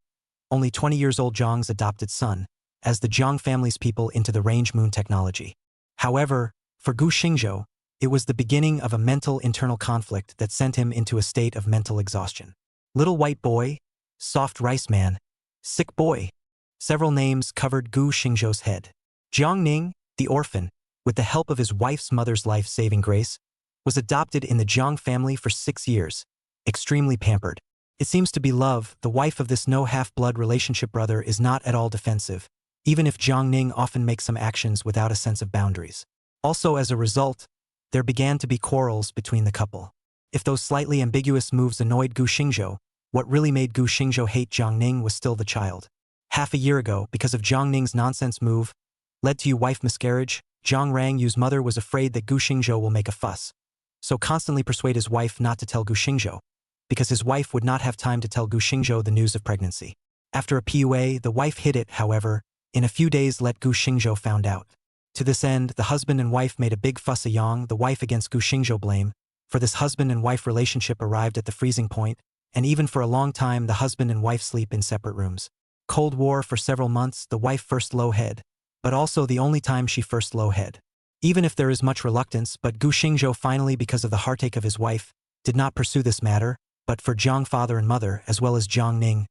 [SPEAKER 1] Only 20 years old Jiang's adopted son, as the Jiang family's people into the Range Moon Technology. However, for Gu Xingzhou, it was the beginning of a mental internal conflict that sent him into a state of mental exhaustion. Little white boy, soft rice man, sick boy. Several names covered Gu Xingzhou's head. Jiang Ning, the orphan, with the help of his wife's mother's life-saving grace, was adopted in the Jiang family for 6 years, extremely pampered. It seems to be love. The wife of this no half-blood relationship brother is not at all defensive, even if Jiang Ning often makes some actions without a sense of boundaries. Also, as a result, there began to be quarrels between the couple. If those slightly ambiguous moves annoyed Gu Xingzhou, what really made Gu Xingzhou hate Jiang Ning was still the child. Half a year ago, because of Jiang Ning's nonsense move, led to wife miscarriage, Jiang Rangyu's mother was afraid that Gu Xingzhou will make a fuss, so constantly persuade his wife not to tell Gu Xingzhou, because his wife would not have time to tell Gu Xingzhou the news of pregnancy. After a PUA, the wife hid it, however, in a few days let Gu Xingzhou found out. To this end, the husband and wife made a big fuss. The wife against Gu Xingzhou blame, for this husband and wife relationship arrived at the freezing point, and even for a long time the husband and wife sleep in separate rooms. Cold War for several months, the wife first low head, but also the only time she first low head. Even if there is much reluctance, but Gu Xingzhou finally, because of the heartache of his wife, did not pursue this matter, but for Jiang father and mother as well as Jiang Ning,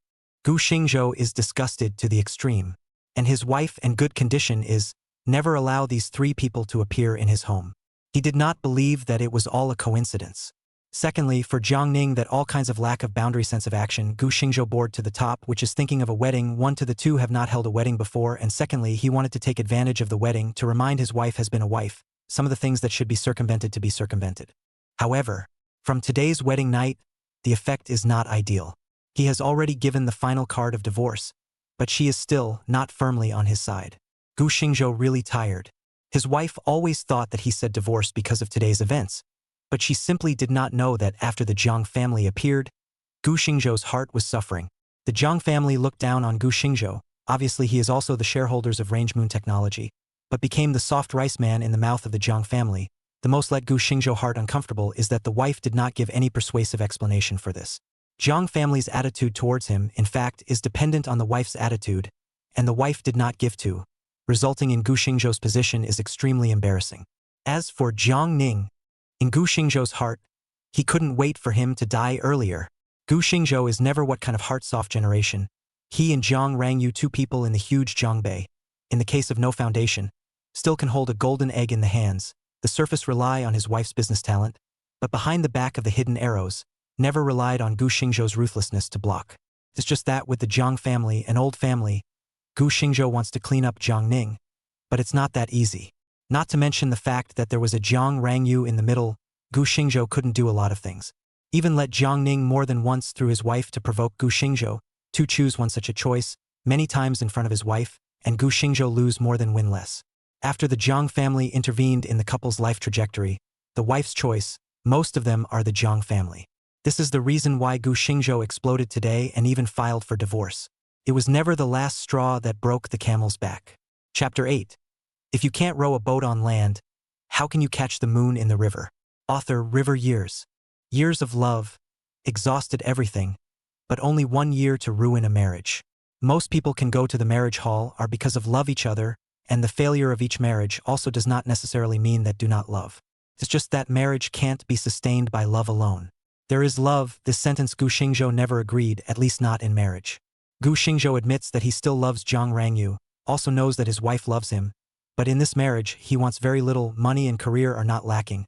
[SPEAKER 1] Gu Xingzhou is disgusted to the extreme, and his wife and good condition is, never allow these 3 people to appear in his home. He did not believe that it was all a coincidence. Secondly, for Jiang Ning, that all kinds of lack of boundary sense of action, Gu Xingzhou bored to the top, which is thinking of a wedding. 1 to the 2 have not held a wedding before, and secondly, he wanted to take advantage of the wedding to remind his wife has been a wife, some of the things that should be circumvented to be circumvented. However, from today's wedding night, the effect is not ideal. He has already given the final card of divorce, but she is still not firmly on his side. Gu Xingzhou really tired. His wife always thought that he said divorce because of today's events, but she simply did not know that after the Jiang family appeared, Gu Xingzhou's heart was suffering. The Jiang family looked down on Gu Xingzhou. Obviously he is also the shareholders of Range Moon Technology, but became the soft rice man in the mouth of the Jiang family. The most let Gu Xingzhou heart uncomfortable is that the wife did not give any persuasive explanation for this. Jiang family's attitude towards him, in fact, is dependent on the wife's attitude, and the wife did not give to, resulting in Gu Xingzhou's position is extremely embarrassing. As for Jiang Ning, in Gu Xingzhou's heart, he couldn't wait for him to die earlier. Gu Xingzhou is never what kind of heart-soft generation. He and Jiang Rangyu, 2 people in the huge Jiangbei, in the case of no foundation, still can hold a golden egg in the hands. The surface rely on his wife's business talent, but behind the back of the hidden arrows, never relied on Gu Xingzhou's ruthlessness to block. It's just that with the Jiang family, an old family, Gu Xingzhou wants to clean up Jiang Ning, but it's not that easy. Not to mention the fact that there was a Jiang Rangyu in the middle, Gu Xingzhou couldn't do a lot of things. Even let Jiang Ning more than once through his wife to provoke Gu Xingzhou to choose one such a choice, many times in front of his wife, and Gu Xingzhou lose more than win less. After the Jiang family intervened in the couple's life trajectory, the wife's choice, most of them are the Jiang family. This is the reason why Gu Xingzhou exploded today and even filed for divorce. It was never the last straw that broke the camel's back. Chapter 8. If you can't row a boat on land, how can you catch the moon in the river? Author River Years. Years of love, exhausted everything, but only 1 year to ruin a marriage. Most people can go to the marriage hall are because of love each other, and the failure of each marriage also does not necessarily mean that do not love. It's just that marriage can't be sustained by love alone. There is love. This sentence Gu Xingzhou never agreed, at least not in marriage. Gu Xingzhou admits that he still loves Jiang Rangyu, also knows that his wife loves him, but in this marriage he wants very little. Money and career are not lacking,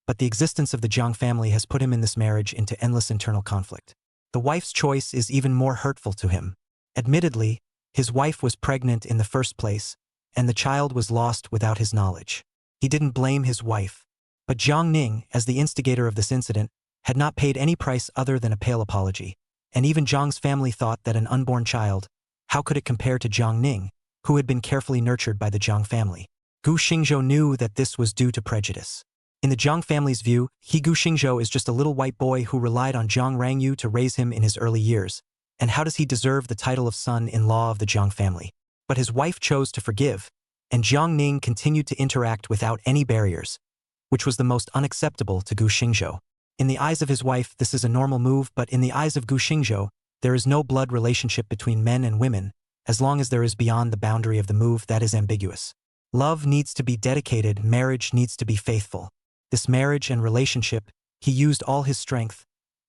[SPEAKER 1] but the existence of the Jiang family has put him in this marriage into endless internal conflict. The wife's choice is even more hurtful to him. Admittedly, his wife was pregnant in the first place, and the child was lost without his knowledge. He didn't blame his wife, but Jiang Ning, as the instigator of this incident, had not paid any price other than a pale apology. And even Jiang's family thought that an unborn child, how could it compare to Jiang Ning, who had been carefully nurtured by the Jiang family? Gu Xingzhou knew that this was due to prejudice. In the Jiang family's view, Gu Xingzhou is just a little white boy who relied on Jiang Rangyu to raise him in his early years, and how does he deserve the title of son-in-law of the Jiang family? But his wife chose to forgive, and Jiang Ning continued to interact without any barriers, which was the most unacceptable to Gu Xingzhou. In the eyes of his wife, this is a normal move, but in the eyes of Gu Xingzhou, there is no blood relationship between men and women, as long as there is beyond the boundary of the move that is ambiguous. Love needs to be dedicated, marriage needs to be faithful. This marriage and relationship, he used all his strength,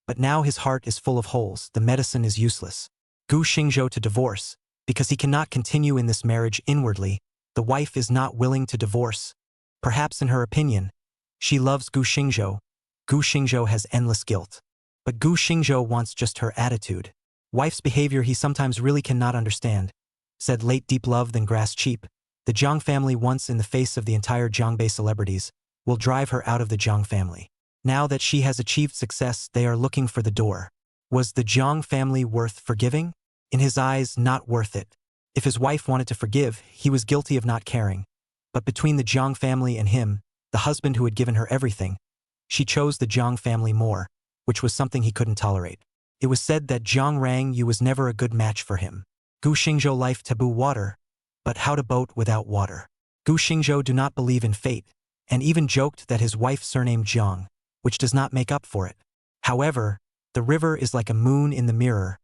[SPEAKER 1] but now his heart is full of holes, the medicine is useless. Gu Xingzhou to divorce, because he cannot continue in this marriage inwardly, the wife is not willing to divorce. Perhaps in her opinion, she loves Gu Xingzhou. Gu Xingzhou has endless guilt. But Gu Xingzhou wants just her attitude. Wife's behavior he sometimes really cannot understand. Said late deep love than grass cheap. The Jiang family, once in the face of the entire Jiangbei celebrities, will drive her out of the Jiang family. Now that she has achieved success, they are looking for the door. Was the Jiang family worth forgiving? In his eyes, not worth it. If his wife wanted to forgive, he was guilty of not caring. But between the Jiang family and him, the husband who had given her everything, she chose the Jiang family more, which was something he couldn't tolerate. It was said that Jiang Rangyu was never a good match for him. Gu Xingzhou life taboo water, but how to boat without water. Gu Xingzhou do not believe in fate, and even joked that his wife surnamed Jiang, which does not make up for it. However, the river is like a moon in the mirror,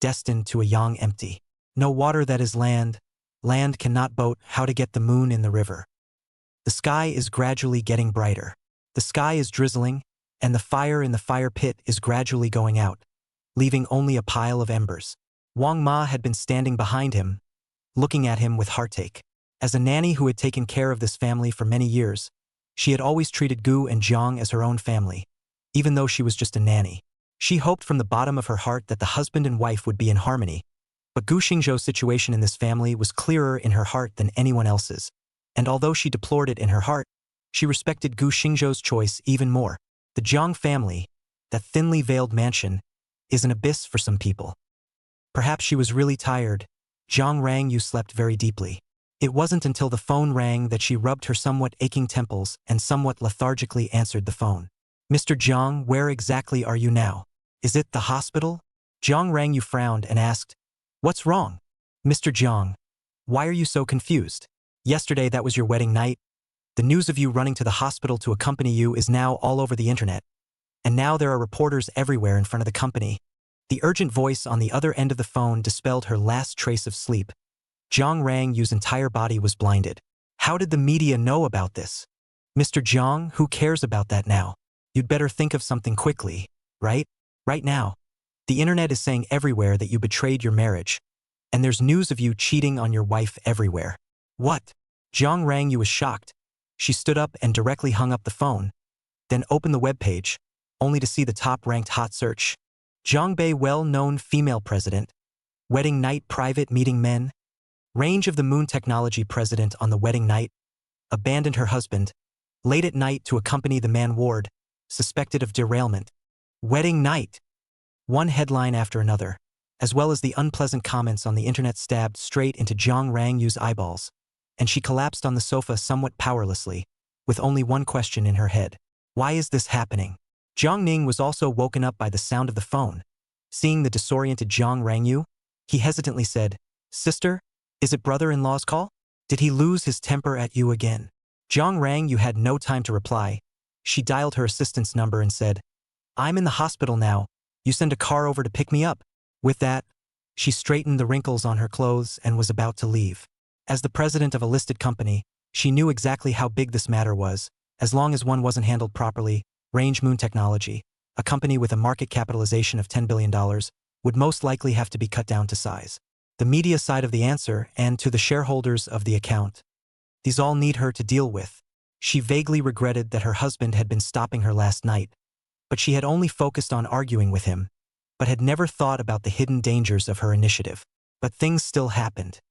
[SPEAKER 1] destined to a yang empty. No water that is land, land cannot boat, how to get the moon in the river. The sky is gradually getting brighter. The sky is drizzling, and the fire in the fire pit is gradually going out, leaving only a pile of embers. Wang Ma had been standing behind him, looking at him with heartache. As a nanny who had taken care of this family for many years, she had always treated Gu and Jiang as her own family, even though she was just a nanny. She hoped from the bottom of her heart that the husband and wife would be in harmony, but Gu Xingzhou's situation in this family was clearer in her heart than anyone else's, and although she deplored it in her heart, she respected Gu Xingzhou's choice even more. The Jiang family, that thinly veiled mansion, is an abyss for some people. Perhaps she was really tired. Jiang Rangyu slept very deeply. It wasn't until the phone rang that she rubbed her somewhat aching temples and somewhat lethargically answered the phone. Mr. Jiang, where exactly are you now? Is it the hospital? Jiang Rangyu frowned and asked, "What's wrong?" Mr. Jiang, why are you so confused? Yesterday that was your wedding night. The news of you running to the hospital to accompany you is now all over the internet. And now there are reporters everywhere in front of the company. The urgent voice on the other end of the phone dispelled her last trace of sleep. Jiang Rangyu's entire body was blinded. How did the media know about this? Mr. Jiang, who cares about that now? You'd better think of something quickly, right? Right now. The internet is saying everywhere that you betrayed your marriage. And there's news of you cheating on your wife everywhere. What? Jiang Rangyu was shocked. She stood up and directly hung up the phone, then opened the webpage, only to see the top-ranked hot search. Jiangbei well-known female president. Wedding night private meeting men. Range of the Moon Technology president on the wedding night. Abandoned her husband. Late at night to accompany the man ward. Suspected of derailment. Wedding night. One headline after another, as well as the unpleasant comments on the internet stabbed straight into Jiang Rangyu's eyeballs, and she collapsed on the sofa somewhat powerlessly, with only one question in her head. Why is this happening? Jiang Ning was also woken up by the sound of the phone. Seeing the disoriented Jiang Rangyu, he hesitantly said, "Sister, is it brother-in-law's call? Did he lose his temper at you again?" Jiang Rangyu had no time to reply. She dialed her assistant's number and said, "I'm in the hospital now. You send a car over to pick me up." With that, she straightened the wrinkles on her clothes and was about to leave. As the president of a listed company, she knew exactly how big this matter was. As long as one wasn't handled properly, Range Moon Technology, a company with a market capitalization of $10 billion, would most likely have to be cut down to size. The media side of the answer, and to the shareholders of the account. These all need her to deal with. She vaguely regretted that her husband had been stopping her last night, but she had only focused on arguing with him, but had never thought about the hidden dangers of her initiative. But things still happened.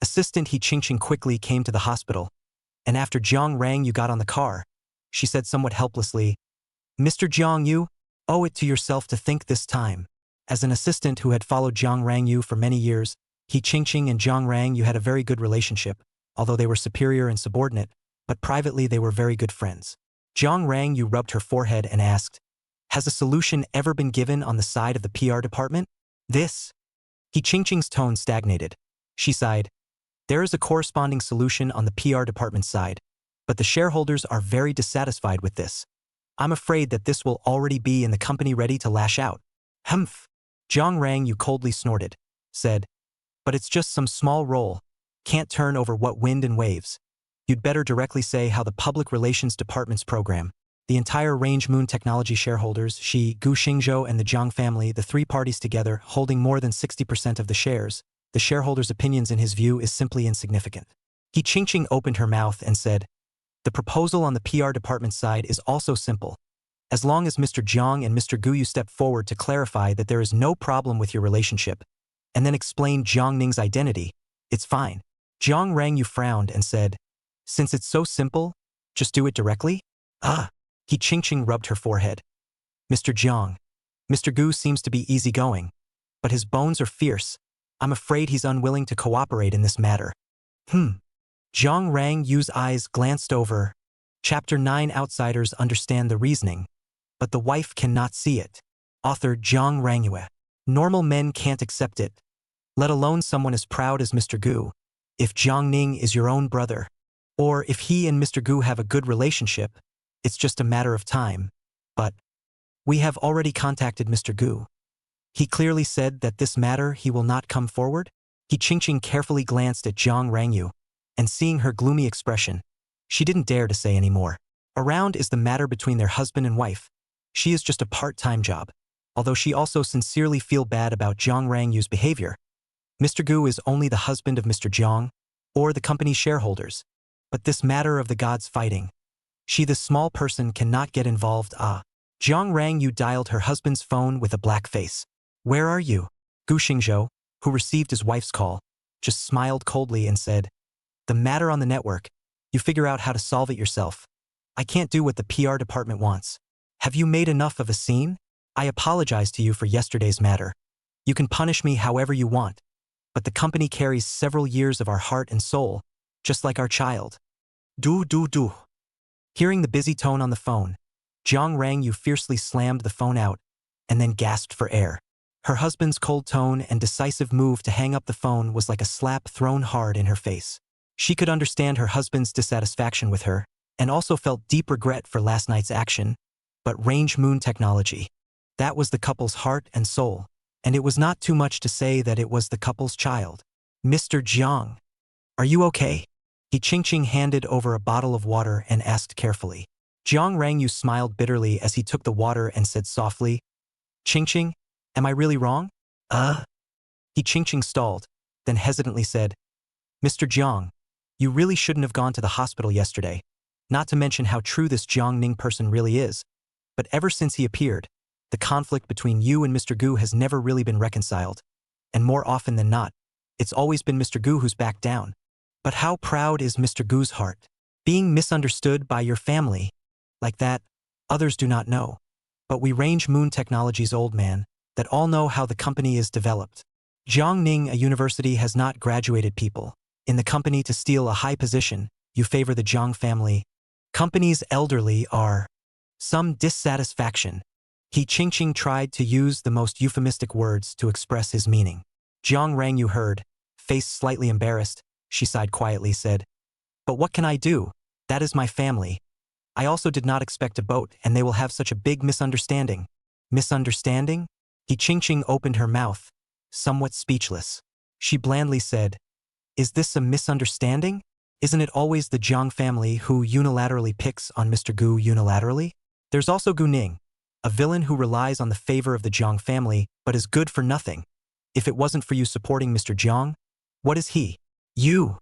[SPEAKER 1] Assistant He Qingqing quickly came to the hospital, and after Jiang Rangyu got on the car, she said somewhat helplessly, "Mr. Jiang, you owe it to yourself to think this time." As an assistant who had followed Jiang Rangyu for many years, He Qingqing and Jiang Rangyu had a very good relationship, although they were superior and subordinate, but privately they were very good friends. Jiang Rangyu rubbed her forehead and asked, "Has a solution ever been given on the side of the PR department?" This? He Qingqing's tone stagnated. She sighed. "There is a corresponding solution on the PR department side, but the shareholders are very dissatisfied with this. I'm afraid that this will already be in the company ready to lash out." Humph. Jiang Rangyu coldly snorted, said, "But it's just some small roll. Can't turn over what wind and waves." You'd better directly say how the Public Relations Department's program, the entire Range Moon Technology shareholders, she, Gu Xingzhou, and the Jiang family, the three parties together, holding more than 60% of the shares, the shareholders' opinions in his view is simply insignificant. He Qingqing opened her mouth and said, the proposal on the PR department's side is also simple. As long as Mr. Jiang and Mr. Gu you step forward to clarify that there is no problem with your relationship, and then explain Jiang Ning's identity, it's fine. Jiang Rangyu frowned and said, since it's so simple, just do it directly? Ah. He Qingqing rubbed her forehead. Mr. Jiang. Mr. Gu seems to be easygoing, but his bones are fierce. I'm afraid he's unwilling to cooperate in this matter. Jiang Rangyu's eyes glanced over. Chapter 9 Outsiders understand the reasoning, but the wife cannot see it. Author Jiang Rangyue. Normal men can't accept it, let alone someone as proud as Mr. Gu. If Jiang Ning is your own brother, or if he and Mr. Gu have a good relationship, it's just a matter of time. But we have already contacted Mr. Gu. He clearly said that this matter he will not come forward. He Qingqing carefully glanced at Jiang Rangyu, and seeing her gloomy expression, she didn't dare to say any more. Around is the matter between their husband and wife. She is just a part-time job, although she also sincerely feel bad about Jiang Rangyu's behavior. Mr. Gu is only the husband of Mr. Jiang, or the company's shareholders. But this matter of the gods fighting, she the small person cannot get involved. Jiang Rangyu dialed her husband's phone with a black face. Where are you? Gu Xingzhou, who received his wife's call, just smiled coldly and said, the matter on the network, you figure out how to solve it yourself. I can't do what the PR department wants. Have you made enough of a scene? I apologize to you for yesterday's matter. You can punish me however you want, but the company carries several years of our heart and soul, just like our child. Do. Hearing the busy tone on the phone, Jiang Rangyu fiercely slammed the phone out and then gasped for air. Her husband's cold tone and decisive move to hang up the phone was like a slap thrown hard in her face. She could understand her husband's dissatisfaction with her, and also felt deep regret for last night's action, but Range Moon Technology, that was the couple's heart and soul, and it was not too much to say that it was the couple's child. Mr. Jiang, are you okay? He Qingqing handed over a bottle of water and asked carefully. Jiang Rangyu smiled bitterly as he took the water and said softly, Qingqing, am I really wrong? He Qingqing stalled, then hesitantly said, Mr. Jiang, you really shouldn't have gone to the hospital yesterday, not to mention how true this Jiang Ning person really is. But ever since he appeared, the conflict between you and Mr. Gu has never really been reconciled. And more often than not, it's always been Mr. Gu who's backed down. But how proud is Mr. Gu's heart? Being misunderstood by your family. Like that, others do not know. But we Range Moon Technology's old man, that all know how the company is developed. Jiang Ning, a university, has not graduated people. In the company to steal a high position, you favor the Jiang family. Company's elderly are some dissatisfaction. He Qingqing tried to use the most euphemistic words to express his meaning. Jiang Rangyu heard, face slightly embarrassed, she sighed quietly, said, but what can I do? That is my family. I also did not expect a boat, and they will have such a big misunderstanding. Misunderstanding? He Qingqing opened her mouth, somewhat speechless. She blandly said, is this a misunderstanding? Isn't it always the Jiang family who unilaterally picks on Mr. Gu unilaterally? There's also Gu Ning, a villain who relies on the favor of the Jiang family but is good for nothing. If it wasn't for you supporting Mr. Jiang, what is he? You.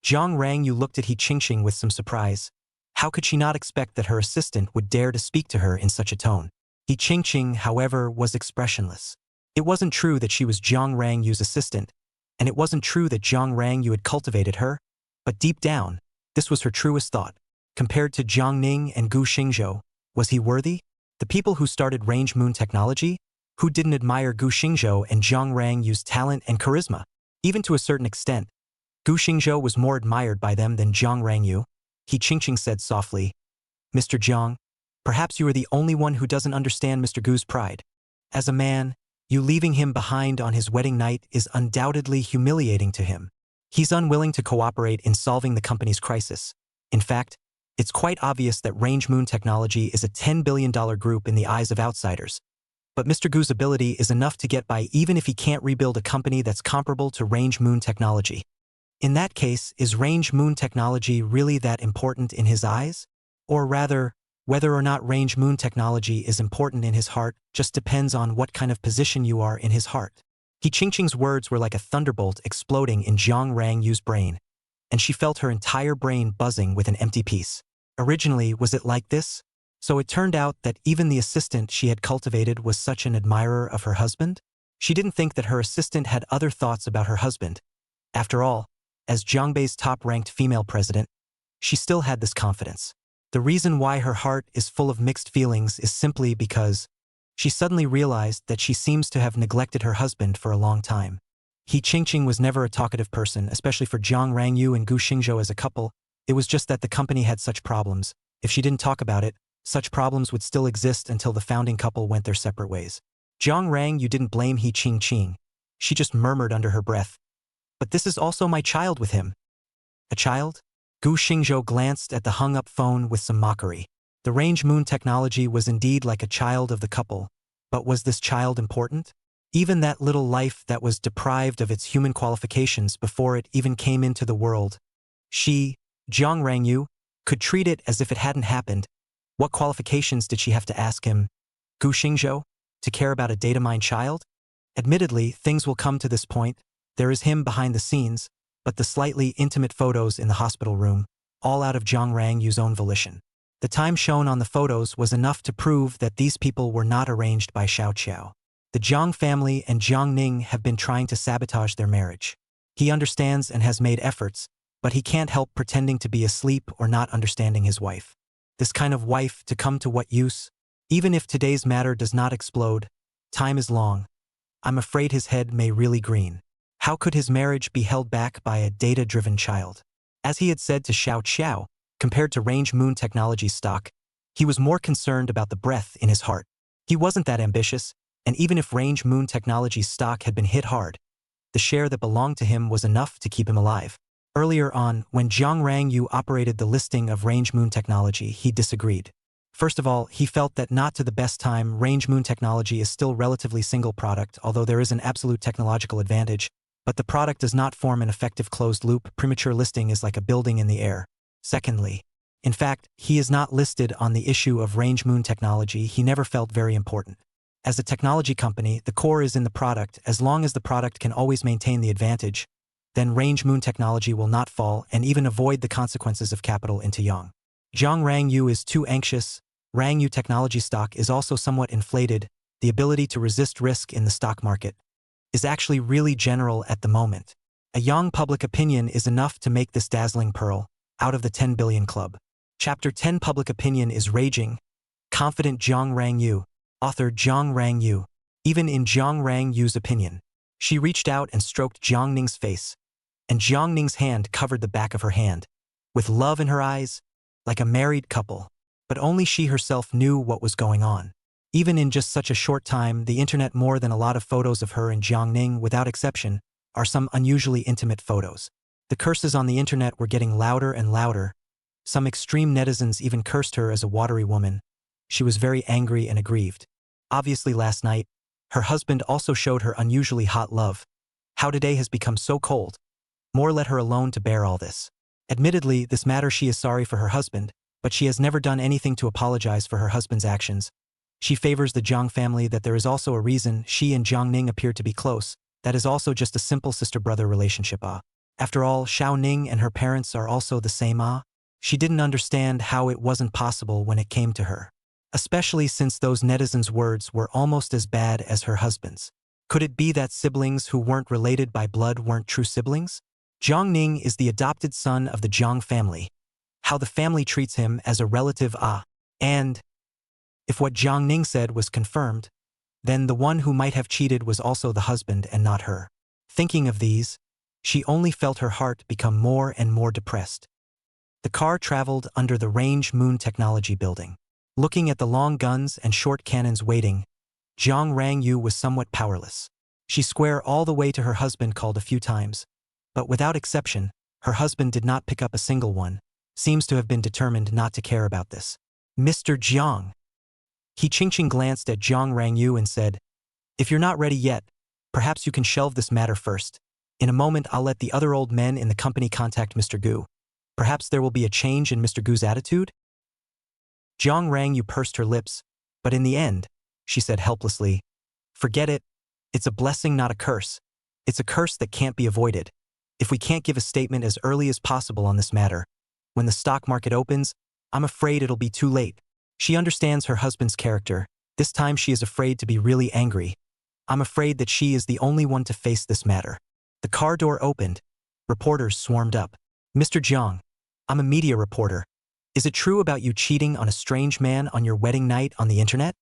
[SPEAKER 1] Jiang Rangyu looked at He Qingqing with some surprise. How could she not expect that her assistant would dare to speak to her in such a tone? He Qingqing, however, was expressionless. It wasn't true that she was Jiang Rangyu's assistant, and it wasn't true that Jiang Rangyu had cultivated her, but deep down, this was her truest thought. Compared to Jiang Ning and Gu Xingzhou, was he worthy? The people who started Range Moon Technology? Who didn't admire Gu Xingzhou and Jiang Rangyu's talent and charisma? Even to a certain extent, Gu Xingzhou was more admired by them than Jiang Rangyu. He Qingqing said softly, Mr. Jiang, perhaps you are the only one who doesn't understand Mr. Gu's pride. As a man, you leaving him behind on his wedding night is undoubtedly humiliating to him. He's unwilling to cooperate in solving the company's crisis. In fact, it's quite obvious that Range Moon Technology is a $10 billion group in the eyes of outsiders. But Mr. Gu's ability is enough to get by even if he can't rebuild a company that's comparable to Range Moon Technology. In that case, is range moon technology really that important in his eyes? Or rather, whether or not range moon technology is important in his heart just depends on what kind of position you are in his heart. He Qingqing's words were like a thunderbolt exploding in Jiang Rangyu's brain, and she felt her entire brain buzzing with an empty piece. Originally, was it like this? So it turned out that even the assistant she had cultivated was such an admirer of her husband? She didn't think that her assistant had other thoughts about her husband. After all, as Jiangbei's top-ranked female president, she still had this confidence. The reason why her heart is full of mixed feelings is simply because she suddenly realized that she seems to have neglected her husband for a long time. He Qingqing was never a talkative person, especially for Jiang Rangyu and Gu Xingzhou as a couple. It was just that the company had such problems. If she didn't talk about it, such problems would still exist until the founding couple went their separate ways. Jiang Rangyu didn't blame He Qingqing. She just murmured under her breath, "But this is also my child with him." A child? Gu Xingzhou glanced at the hung-up phone with some mockery. The range moon technology was indeed like a child of the couple, but was this child important? Even that little life that was deprived of its human qualifications before it even came into the world. She, Jiang Rangyu, could treat it as if it hadn't happened. What qualifications did she have to ask him, Gu Xingzhou, to care about a data-mined child? Admittedly, things will come to this point. There is him behind the scenes, but the slightly intimate photos in the hospital room, all out of Jiang Rangyu's own volition. The time shown on the photos was enough to prove that these people were not arranged by Xiao Qiao. The Jiang family and Jiang Ning have been trying to sabotage their marriage. He understands and has made efforts, but he can't help pretending to be asleep or not understanding his wife. This kind of wife to come to what use? Even if today's matter does not explode, time is long. I'm afraid his head may really green. How could his marriage be held back by a data-driven child? As he had said to Xiao Qiao, compared to range moon technology stock, he was more concerned about the breath in his heart. He wasn't that ambitious, and even if range moon technology stock had been hit hard, the share that belonged to him was enough to keep him alive. Earlier on, when Jiang Rangyu operated the listing of range moon technology, he disagreed. First of all, he felt that not to the best time, range moon technology is still relatively single product, although there is an absolute technological advantage, but the product does not form an effective closed loop. Premature listing is like a building in the air. Secondly, in fact, he is not listed on the issue of range moon technology. He never felt very important. As a technology company, the core is in the product. As long as the product can always maintain the advantage, then range moon technology will not fall and even avoid the consequences of capital into Yang. Jiang Rangyu is too anxious. Rangyu technology stock is also somewhat inflated. The ability to resist risk in the stock market is actually really general at the moment. A young public opinion is enough to make this dazzling pearl out of the 10 billion club. Chapter 10 Public Opinion is Raging. Confident Jiang Rangyu. Author Jiang Rangyu. Even in Jiang Rangyu's opinion, she reached out and stroked Jiang Ning's face, and Jiang Ning's hand covered the back of her hand, with love in her eyes, like a married couple. But only she herself knew what was going on. Even in just such a short time, the internet more than a lot of photos of her and Jiang Ning, without exception, are some unusually intimate photos. The curses on the internet were getting louder and louder. Some extreme netizens even cursed her as a watery woman. She was very angry and aggrieved. Obviously last night, her husband also showed her unusually hot love. How today has become so cold. More let her alone to bear all this. Admittedly, this matter she is sorry for her husband, but she has never done anything to apologize for her husband's actions. She favors the Jiang family. That there is also a reason she and Jiang Ning appear to be close. That is also just a simple sister-brother relationship. After all, Xiao Ning and her parents are also the same. She didn't understand how it wasn't possible when it came to her. Especially since those netizens' words were almost as bad as her husband's. Could it be that siblings who weren't related by blood weren't true siblings? Jiang Ning is the adopted son of the Jiang family. How the family treats him as a relative. And if what Jiang Ning said was confirmed, then the one who might have cheated was also the husband and not her. Thinking of these, she only felt her heart become more and more depressed. The car traveled under the range moon technology building. Looking at the long guns and short cannons waiting, Jiang Rangyu was somewhat powerless. She square all the way to her husband called a few times, but without exception, her husband did not pick up a single one, seems to have been determined not to care about this. Mr. Jiang. He Qingqing glanced at Jiang Rangyu and said, "If you're not ready yet, perhaps you can shelve this matter first. In a moment, I'll let the other old men in the company contact Mr. Gu. Perhaps there will be a change in Mr. Gu's attitude? Jiang Rangyu pursed her lips, but in the end, she said helplessly, "Forget it. It's a blessing, not a curse. It's a curse that can't be avoided. If we can't give a statement as early as possible on this matter, when the stock market opens, I'm afraid it'll be too late." She understands her husband's character. This time she is afraid to be really angry. I'm afraid that she is the only one to face this matter. The car door opened. Reporters swarmed up. "Mr. Jiang, I'm a media reporter. Is it true about you cheating on a strange man on your wedding night on the internet?"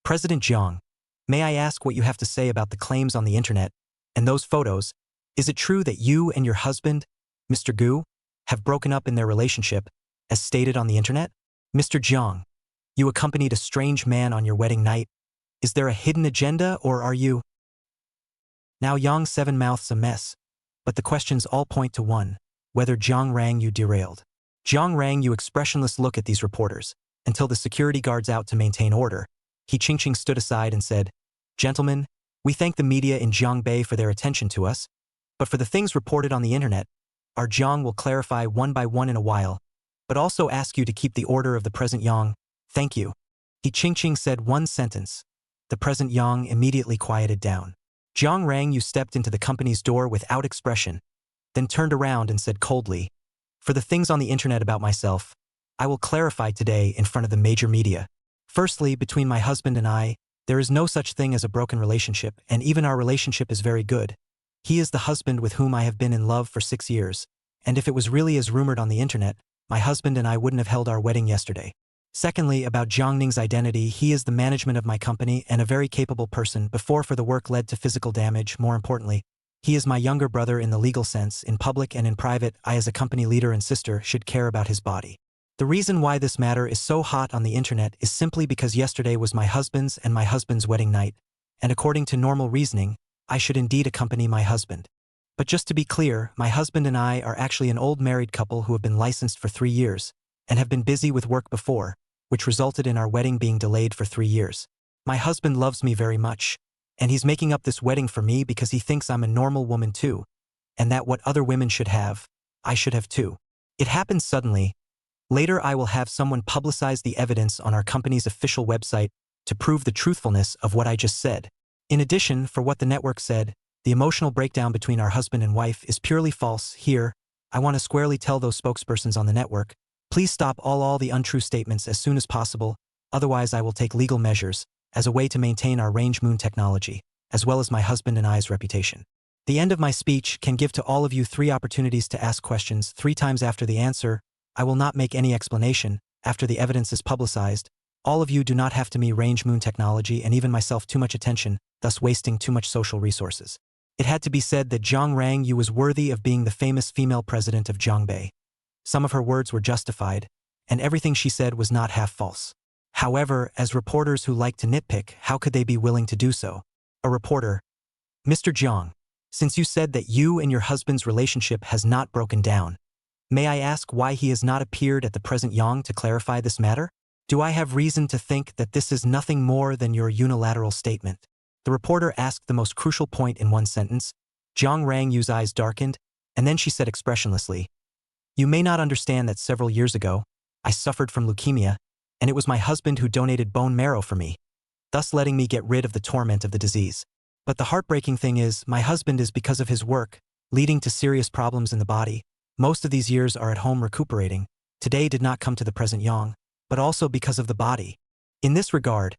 [SPEAKER 1] "President Jiang, may I ask what you have to say about the claims on the internet and those photos? Is it true that you and your husband, Mr. Gu, have broken up in their relationship, as stated on the internet?" "Mr. Jiang, you accompanied a strange man on your wedding night. Is there a hidden agenda, or are you—" Now Yang Seven mouths a mess, but the questions all point to one: whether Jiang Rangyu derailed. Jiang Rangyu expressionless look at these reporters, until the security guards out to maintain order. He Qingqing stood aside and said, "Gentlemen, we thank the media in Jiangbei for their attention to us, but for the things reported on the internet, our Jiang will clarify one by one in a while, but also ask you to keep the order of the present Yang. Thank you." He Qingqing said one sentence. The present Yang immediately quieted down. Jiang Rangyu stepped into the company's door without expression, then turned around and said coldly, "For the things on the internet about myself, I will clarify today in front of the major media. Firstly, between my husband and I, there is no such thing as a broken relationship, and even our relationship is very good. He is the husband with whom I have been in love for 6 years, and if it was really as rumored on the internet, my husband and I wouldn't have held our wedding yesterday. Secondly, about Jiang Ning's identity, he is the management of my company and a very capable person. Before for the work led to physical damage, more importantly, he is my younger brother in the legal sense. In public and in private, I as a company leader and sister should care about his body. The reason why this matter is so hot on the internet is simply because yesterday was my husband's and my husband's wedding night, and according to normal reasoning, I should indeed accompany my husband. But just to be clear, my husband and I are actually an old married couple who have been licensed for 3 years, and have been busy with work before, which resulted in our wedding being delayed for 3 years. My husband loves me very much, and he's making up this wedding for me because he thinks I'm a normal woman too, and that what other women should have, I should have too. It happened suddenly. Later I will have someone publicize the evidence on our company's official website to prove the truthfulness of what I just said. In addition, for what the network said, the emotional breakdown between our husband and wife is purely false. Here, I want to squarely tell those spokespersons on the network, please stop all the untrue statements as soon as possible, otherwise I will take legal measures, as a way to maintain our range moon technology, as well as my husband and I's reputation. The end of my speech can give to all of you 3 opportunities to ask questions 3 times after the answer. I will not make any explanation. After the evidence is publicized, all of you do not have to me range moon technology and even myself too much attention, thus wasting too much social resources. It had to be said that Jiang Rangyu was worthy of being the famous female president of Jiangbei. Some of her words were justified, and everything she said was not half false. However, as reporters who like to nitpick, how could they be willing to do so? A reporter: "Mr. Jiang, since you said that you and your husband's relationship has not broken down, may I ask why he has not appeared at the present Yang to clarify this matter? Do I have reason to think that this is nothing more than your unilateral statement?" The reporter asked the most crucial point in one sentence. Jiang Rangyu's eyes darkened, and then she said expressionlessly, "You may not understand that several years ago, I suffered from leukemia, and it was my husband who donated bone marrow for me, thus letting me get rid of the torment of the disease. But the heartbreaking thing is, my husband is because of his work, leading to serious problems in the body. Most of these years are at home recuperating. Today did not come to the present Yang, but also because of the body. In this regard,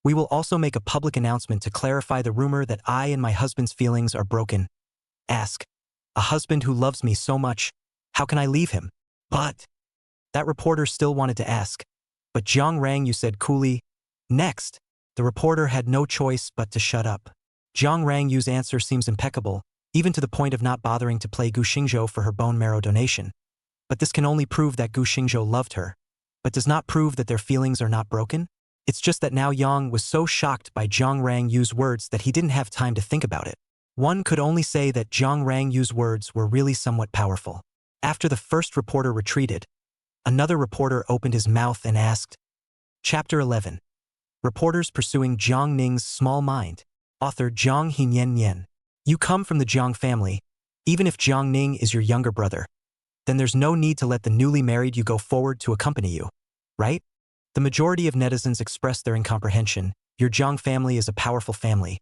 [SPEAKER 1] we will also make a public announcement to clarify the rumor that I and my husband's feelings are broken. Ask, a husband who loves me so much, how can I leave him? But..." That reporter still wanted to ask, but Jiang Rangyu said coolly, "Next." The reporter had no choice but to shut up. Jiang Rangyu's answer seems impeccable, even to the point of not bothering to play Gu Xingzhou for her bone marrow donation. But this can only prove that Gu Xingzhou loved her, but does not prove that their feelings are not broken. It's just that now Yang was so shocked by Jiang Rangyu's words that he didn't have time to think about it. One could only say that Jiang Rangyu's words were really somewhat powerful. After the first reporter retreated, another reporter opened his mouth and asked. Chapter 11. Reporters pursuing Jiang Ning's small mind. Author Jiang Hinyan Yan. You come from the Jiang family, Even if Jiang Ning is your younger brother, then there's no need to let the newly married you go forward to accompany you, right? The majority of netizens express their incomprehension. Your Jiang family is a powerful family.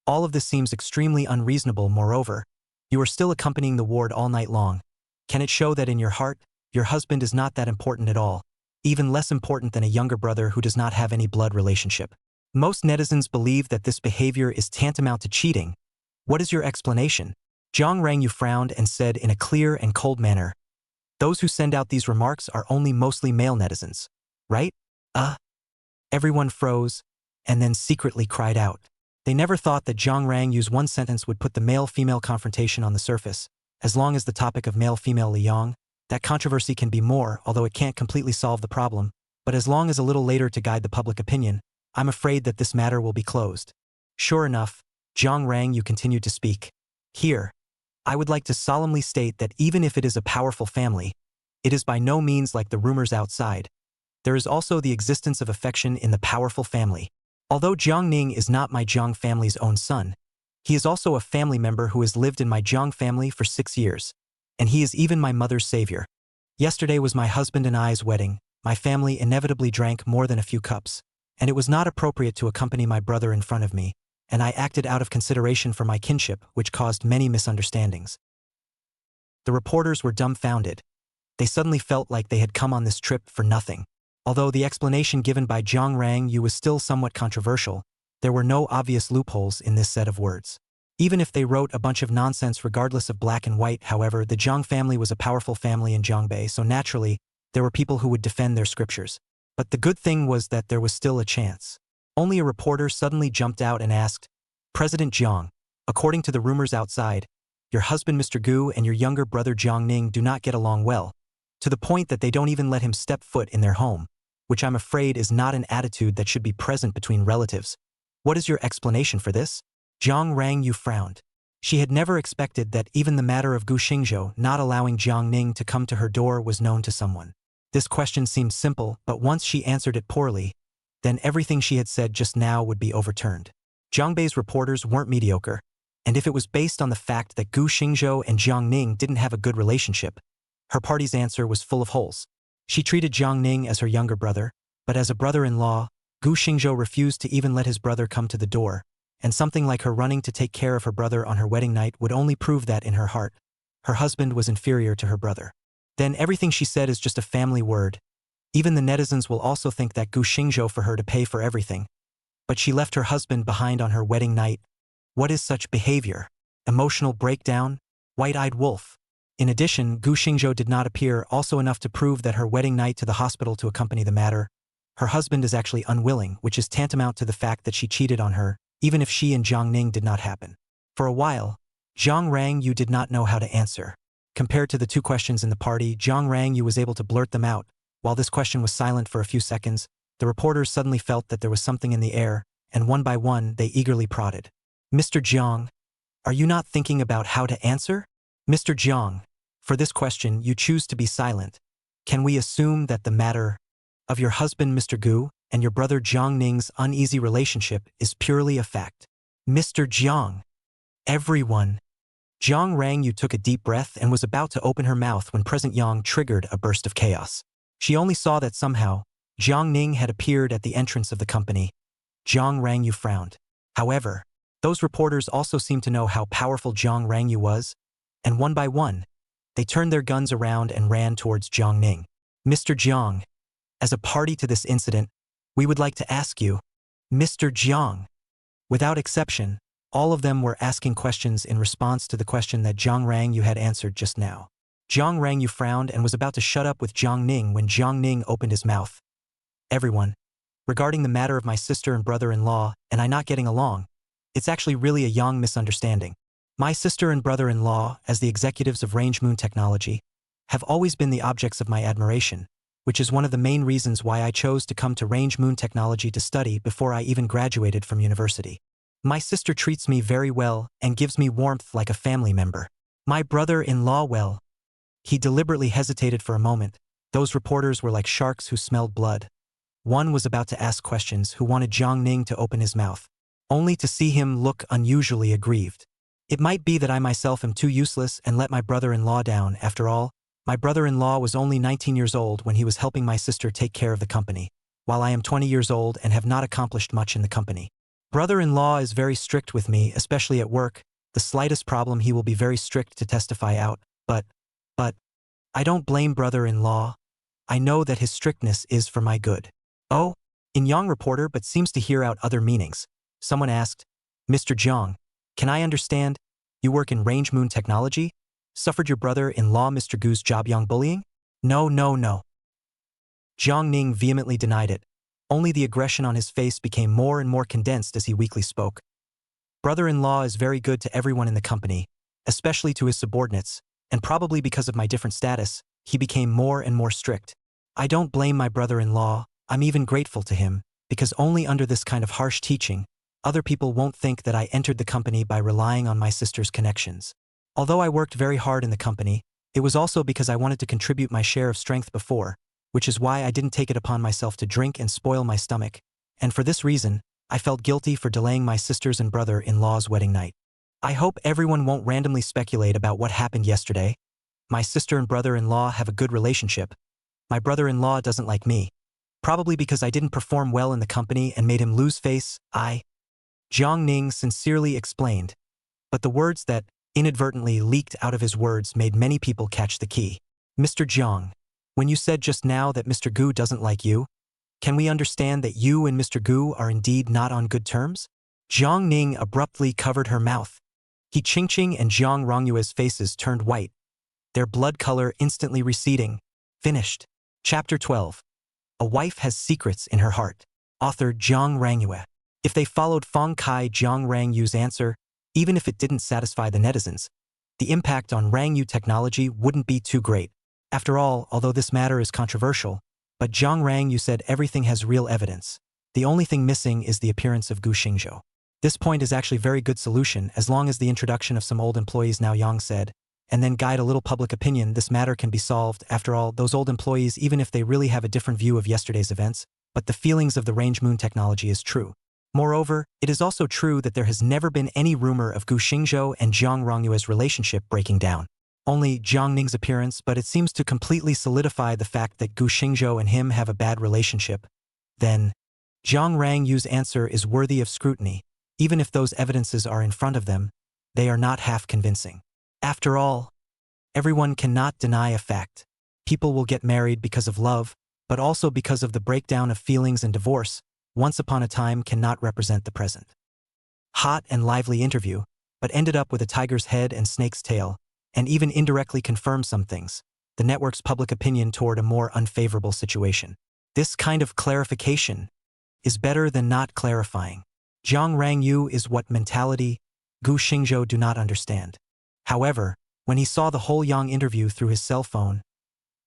[SPEAKER 1] All of this seems extremely unreasonable. Moreover, you are still accompanying the ward all night long. Can it show that in your heart, your husband is not that important at all, even less important than a younger brother who does not have any blood relationship? Most netizens believe that this behavior is tantamount to cheating. What is your explanation? Jiang Rangyu frowned and said in a clear and cold manner, "Those who send out these remarks are only mostly male netizens, right?" Everyone froze, and then secretly cried out. They never thought that Jiang Rangyu's one sentence would put the male-female confrontation on the surface. As long as the topic of male-female liang, that controversy can be more, although it can't completely solve the problem, but as long as a little later to guide the public opinion, I'm afraid that this matter will be closed. Sure enough, Jiang Rangyu continued to speak. Here, I would like to solemnly state that even if it is a powerful family, it is by no means like the rumors outside. There is also the existence of affection in the powerful family. Although Jiang Ning is not my Jiang family's own son, he is also a family member who has lived in my Jiang family for 6 years, and he is even my mother's savior. Yesterday was my husband and I's wedding. My family inevitably drank more than a few cups, and it was not appropriate to accompany my brother in front of me, and I acted out of consideration for my kinship, which caused many misunderstandings. The reporters were dumbfounded. They suddenly felt like they had come on this trip for nothing. Although the explanation given by Jiang Rangyu was still somewhat controversial, there were no obvious loopholes in this set of words. Even if they wrote a bunch of nonsense regardless of black and white, however, the Jiang family was a powerful family in Jiangbei, so naturally, there were people who would defend their scriptures. But the good thing was that there was still a chance. Only a reporter suddenly jumped out and asked, "President Jiang, according to the rumors outside, your husband Mr. Gu and your younger brother Jiang Ning do not get along well, to the point that they don't even let him step foot in their home, which I'm afraid is not an attitude that should be present between relatives. What is your explanation for this?" Jiang Rangyu frowned. She had never expected that even the matter of Gu Xingzhou not allowing Jiang Ning to come to her door was known to someone. This question seemed simple, but once she answered it poorly, then everything she had said just now would be overturned. Jiangbei's reporters weren't mediocre, and if it was based on the fact that Gu Xingzhou and Jiang Ning didn't have a good relationship, her party's answer was full of holes. She treated Jiang Ning as her younger brother, but as a brother-in-law, Gu Xingzhou refused to even let his brother come to the door, and something like her running to take care of her brother on her wedding night would only prove that in her heart, her husband was inferior to her brother. Then everything she said is just a family word. Even the netizens will also think that Gu Xingzhou for her to pay for everything. But she left her husband behind on her wedding night. What is such behavior? Emotional breakdown? White-eyed wolf. In addition, Gu Xingzhou did not appear also enough to prove that her wedding night to the hospital to accompany the matter. Her husband is actually unwilling, which is tantamount to the fact that she cheated on her, even if she and Jiang Ning did not happen. For a while, Jiang Rangyu did not know how to answer. Compared to the two questions in the party, Jiang Rangyu was able to blurt them out. While this question was silent for a few seconds, the reporters suddenly felt that there was something in the air, and one by one they eagerly prodded. "Mr. Jiang, are you not thinking about how to answer? Mr. Jiang, for this question you choose to be silent. Can we assume that the matter of your husband Mr. Gu and your brother Jiang Ning's uneasy relationship is purely a fact?" "Mr. Jiang." Everyone. Jiang Rangyu took a deep breath and was about to open her mouth when President Yang triggered a burst of chaos. She only saw that somehow, Jiang Ning had appeared at the entrance of the company. Jiang Rangyu frowned. However, those reporters also seemed to know how powerful Jiang Rangyu was, and one by one, they turned their guns around and ran towards Jiang Ning. "Mr. Jiang, as a party to this incident, we would like to ask you, Mr. Jiang." Without exception, all of them were asking questions in response to the question that Jiang Rangyu had answered just now. Jiang Rangyu frowned and was about to shut up with Jiang Ning when Jiang Ning opened his mouth. "Everyone, regarding the matter of my sister and brother-in-law and I not getting along, it's actually really a Yang misunderstanding. My sister and brother-in-law, as the executives of Range Moon Technology, have always been the objects of my admiration, which is one of the main reasons why I chose to come to Range Moon Technology to study before I even graduated from university. My sister treats me very well and gives me warmth like a family member. My brother-in-law, well." He deliberately hesitated for a moment. Those reporters were like sharks who smelled blood. One was about to ask questions who wanted Jiang Ning to open his mouth, only to see him look unusually aggrieved. It might be that I myself am too useless and let my brother-in-law down. After all, my brother-in-law was only 19 years old when he was helping my sister take care of the company, while I am 20 years old and have not accomplished much in the company. Brother-in-law is very strict with me, especially at work. The slightest problem he will be very strict to testify out, but, I don't blame brother-in-law. I know that his strictness is for my good. Oh, in Yang reporter but seems to hear out other meanings. Someone asked, Mr. Jiang, can I understand? You work in Range Moon Technology? Suffered your brother-in-law Mr. Gu's job Yang bullying? No. Jiang Ning vehemently denied it. Only the aggression on his face became more and more condensed as he weakly spoke. Brother-in-law is very good to everyone in the company, especially to his subordinates, and probably because of my different status, he became more and more strict. I don't blame my brother-in-law, I'm even grateful to him, because only under this kind of harsh teaching, other people won't think that I entered the company by relying on my sister's connections. Although I worked very hard in the company, it was also because I wanted to contribute my share of strength before, which is why I didn't take it upon myself to drink and spoil my stomach, and for this reason, I felt guilty for delaying my sister's and brother-in-law's wedding night. I hope everyone won't randomly speculate about what happened yesterday. My sister and brother-in-law have a good relationship. My brother-in-law doesn't like me. Probably because I didn't perform well in the company and made him lose face, Jiang Ning sincerely explained. But the words that inadvertently leaked out of his words made many people catch the key. Mr. Jiang, when you said just now that Mr. Gu doesn't like you, can we understand that you and Mr. Gu are indeed not on good terms? Jiang Ning abruptly covered her mouth. He Qingqing and Jiang Rongyue's faces turned white, their blood color instantly receding. Finished. Chapter 12. A Wife Has Secrets in Her Heart. Author Jiang Rangyue. If they followed Feng Kai Jiang Rangyue's answer, even if it didn't satisfy the netizens, the impact on Rangyu technology wouldn't be too great. After all, although this matter is controversial, but Jiang Rangyu said everything has real evidence. The only thing missing is the appearance of Gu Xingzhou. This point is actually a very good solution as long as the introduction of some old employees now Yang said, and then guide a little public opinion, this matter can be solved. After all, those old employees, even if they really have a different view of yesterday's events, but the feelings of the Range Moon technology is true. Moreover, it is also true that there has never been any rumor of Gu Xingzhou and Jiang Rongyue's relationship breaking down. Only Jiang Ning's appearance, but it seems to completely solidify the fact that Gu Xingzhou and him have a bad relationship. Then, Jiang Rangyue's answer is worthy of scrutiny. Even if those evidences are in front of them, they are not half convincing. After all, everyone cannot deny a fact. People will get married because of love, but also because of the breakdown of feelings, and divorce, once upon a time, cannot represent the present. Hot and lively interview, but ended up with a tiger's head and snake's tail, and even indirectly confirmed some things, the network's public opinion toward a more unfavorable situation. This kind of clarification is better than not clarifying. Jiang Rangyu is what mentality Gu Xingzhou do not understand. However, when he saw the whole Yang interview through his cell phone,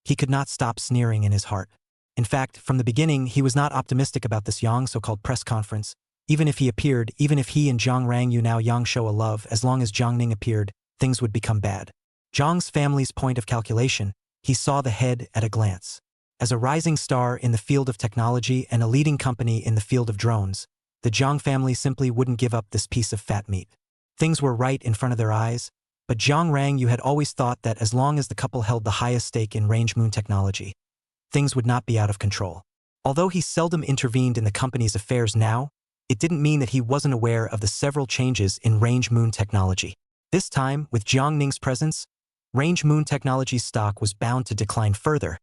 [SPEAKER 1] he could not stop sneering in his heart. In fact, from the beginning, he was not optimistic about this Yang so-called press conference. Even if he appeared, even if he and Jiang Rangyu now Yang show a love, as long as Jiang Ning appeared, things would become bad. Jiang's family's point of calculation, he saw the head at a glance. As a rising star in the field of technology and a leading company in the field of drones, the Jiang family simply wouldn't give up this piece of fat meat. Things were right in front of their eyes, but Jiang Rangyu had always thought that as long as the couple held the highest stake in Range Moon technology, things would not be out of control. Although he seldom intervened in the company's affairs now, it didn't mean that he wasn't aware of the several changes in Range Moon technology. This time, with Jiang Ning's presence, Range Moon Technology's stock was bound to decline further.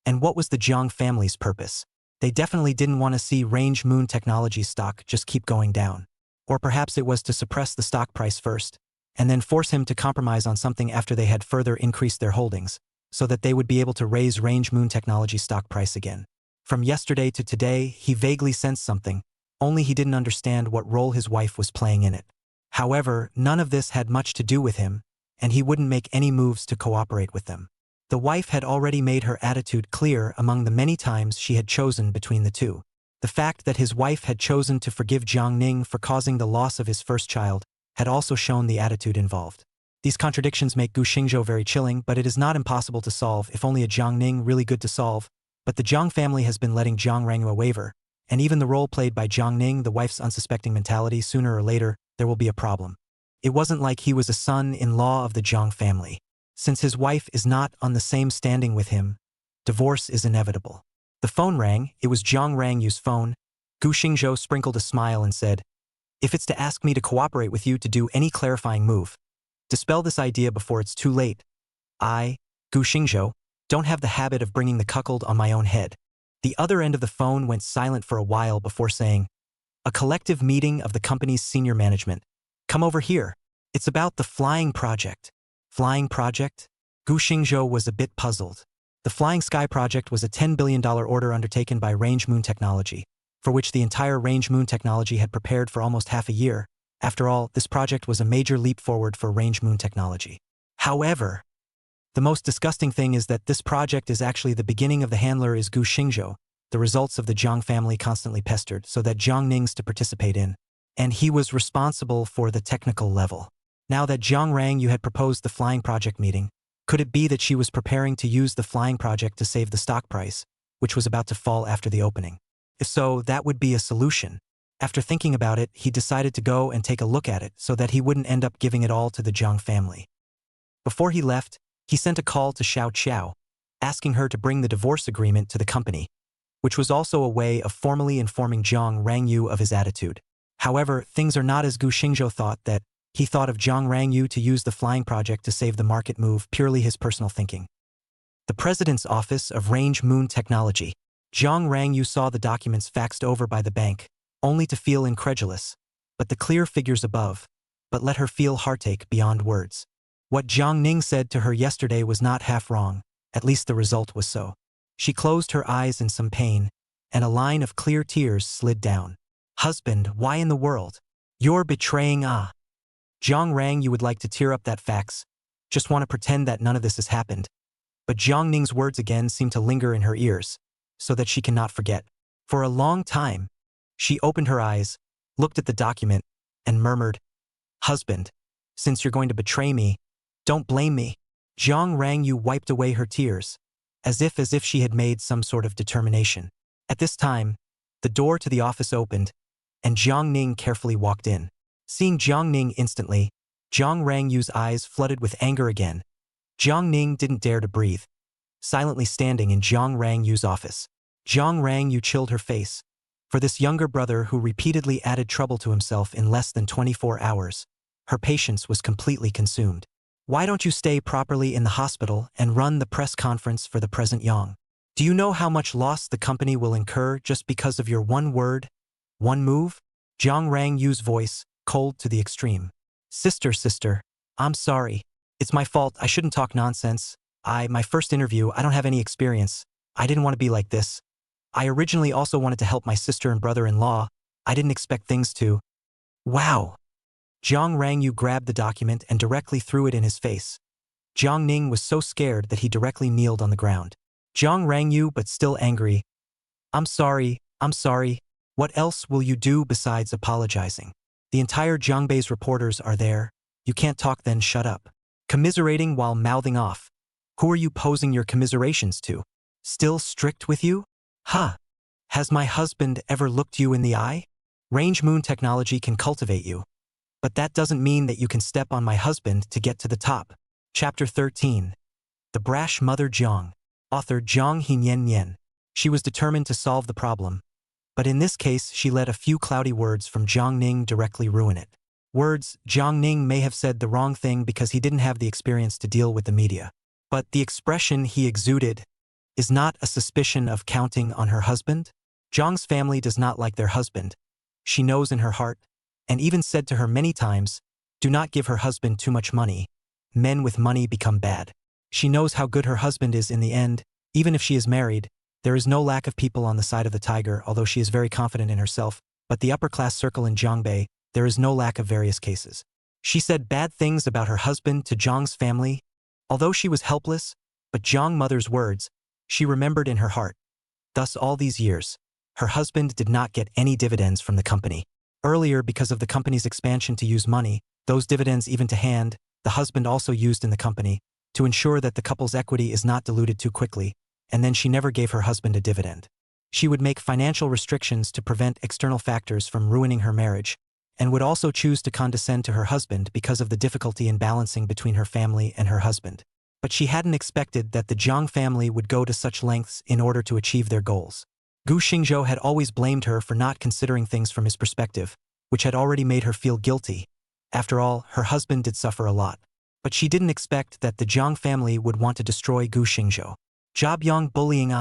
[SPEAKER 1] And what was the Jiang family's purpose? They definitely didn't want to see Range Moon Technology's stock just keep going down. Or perhaps it was to suppress the stock price first, and then force him to compromise on something after they had further increased their holdings, so that they would be able to raise Range Moon Technology's stock price again. From yesterday to today, he vaguely sensed something, only he didn't understand what role his wife was playing in it. However, none of this had much to do with him, and he wouldn't make any moves to cooperate with them. The wife had already made her attitude clear among the many times she had chosen between the two. The fact that his wife had chosen to forgive Jiang Ning for causing the loss of his first child had also shown the attitude involved. These contradictions make Gu Xingzhou very chilling, but it is not impossible to solve, if only a Jiang Ning really good to solve. But the Jiang family has been letting Jiang Rangyue waver, and even the role played by Jiang Ning, the wife's unsuspecting mentality, sooner or later, there will be a problem. It wasn't like he was a son-in-law of the Jiang family. Since his wife is not on the same standing with him, divorce is inevitable. The phone rang. It was Jiang Rangyu's phone. Gu Xingzhou sprinkled a smile and said, "If it's to ask me to cooperate with you to do any clarifying move, dispel this idea before it's too late. I, Gu Xingzhou, don't have the habit of bringing the cuckold on my own head." The other end of the phone went silent for a while before saying, "A collective meeting of the company's senior management. Come over here. It's about the flying project." Flying project? Gu Xingzhou was a bit puzzled. The Flying Sky project was a $10 billion order undertaken by Range Moon Technology, for which the entire Range Moon Technology had prepared for almost half a year. After all, this project was a major leap forward for Range Moon Technology. However, the most disgusting thing is that this project is actually the beginning of the handler is Gu Xingzhou, the results of the Jiang family constantly pestered so that Jiang Ning's to participate in, and he was responsible for the technical level. Now that Jiang Rangyu had proposed the flying project meeting, could it be that she was preparing to use the flying project to save the stock price, which was about to fall after the opening? If so, that would be a solution. After thinking about it, he decided to go and take a look at it so that he wouldn't end up giving it all to the Jiang family. Before he left, he sent a call to Xiao Qiao, asking her to bring the divorce agreement to the company, which was also a way of formally informing Jiang Rangyu of his attitude. However, things are not as Gu Xingzhou thought that. He thought of Jiang Rangyu to use the flying project to save the market move, purely his personal thinking. The President's Office of Range Moon Technology. Jiang Rangyu saw the documents faxed over by the bank, only to feel incredulous, but the clear figures above, but let her feel heartache beyond words. What Jiang Ning said to her yesterday was not half wrong, at least the result was so. She closed her eyes in some pain, and a line of clear tears slid down. "Husband, why in the world? You're betraying ah." Jiang Rang, you would like to tear up that fax. Just want to pretend that none of this has happened. But Jiang Ning's words again seem to linger in her ears, so that she cannot forget. For a long time, she opened her eyes, looked at the document, and murmured, "Husband, since you're going to betray me, don't blame me." Jiang Rangyu wiped away her tears, as if she had made some sort of determination. At this time, the door to the office opened, and Jiang Ning carefully walked in. Seeing Jiang Ning instantly, Jiang Rangyu's eyes flooded with anger again. Jiang Ning didn't dare to breathe, silently standing in Jiang Rangyu's office. Jiang Rangyu chilled her face. For this younger brother who repeatedly added trouble to himself in less than 24 hours, her patience was completely consumed. "Why don't you stay properly in the hospital and run the press conference for the present Yang? Do you know how much loss the company will incur just because of your one word, one move?" Jiang Rangyu's voice, cold to the extreme. Sister, I'm sorry. It's my fault. I shouldn't talk nonsense. My first interview, I don't have any experience. I didn't want to be like this. I originally also wanted to help my sister and brother-in-law. I didn't expect things to." Wow. Jiang Rangyu grabbed the document and directly threw it in his face. Jiang Ning was so scared that he directly kneeled on the ground. Jiang Rangyu, but still angry. I'm sorry. What else will you do besides apologizing? The entire Jiangbei's reporters are there. You can't talk, then shut up. Commiserating while mouthing off. Who are you posing your commiserations to? Still strict with you? Huh. Has my husband ever looked you in the eye? Range Moon Technology can cultivate you. But that doesn't mean that you can step on my husband to get to the top. Chapter 13. The Brash Mother Jiang. Author Jiang Hinyan. She was determined to solve the problem. But in this case, she let a few cloudy words from Jiang Ning directly ruin it. Words, Jiang Ning may have said the wrong thing because he didn't have the experience to deal with the media. But the expression he exuded is not a suspicion of counting on her husband. Jiang's family does not like their husband. She knows in her heart, and even said to her many times, do not give her husband too much money. Men with money become bad. She knows how good her husband is in the end, even if she is married. There is no lack of people on the side of the tiger, although she is very confident in herself, but the upper-class circle in Jiangbei, there is no lack of various cases. She said bad things about her husband to Jiang's family, although she was helpless, but Jiang mother's words, she remembered in her heart. Thus all these years, her husband did not get any dividends from the company. Earlier, because of the company's expansion to use money, those dividends even to hand, the husband also used in the company, to ensure that the couple's equity is not diluted too quickly, and then she never gave her husband a dividend. She would make financial restrictions to prevent external factors from ruining her marriage, and would also choose to condescend to her husband because of the difficulty in balancing between her family and her husband. But she hadn't expected that the Jiang family would go to such lengths in order to achieve their goals. Gu Xingzhou had always blamed her for not considering things from his perspective, which had already made her feel guilty. After all, her husband did suffer a lot. But she didn't expect that the Jiang family would want to destroy Gu Xingzhou. Jobyong bullying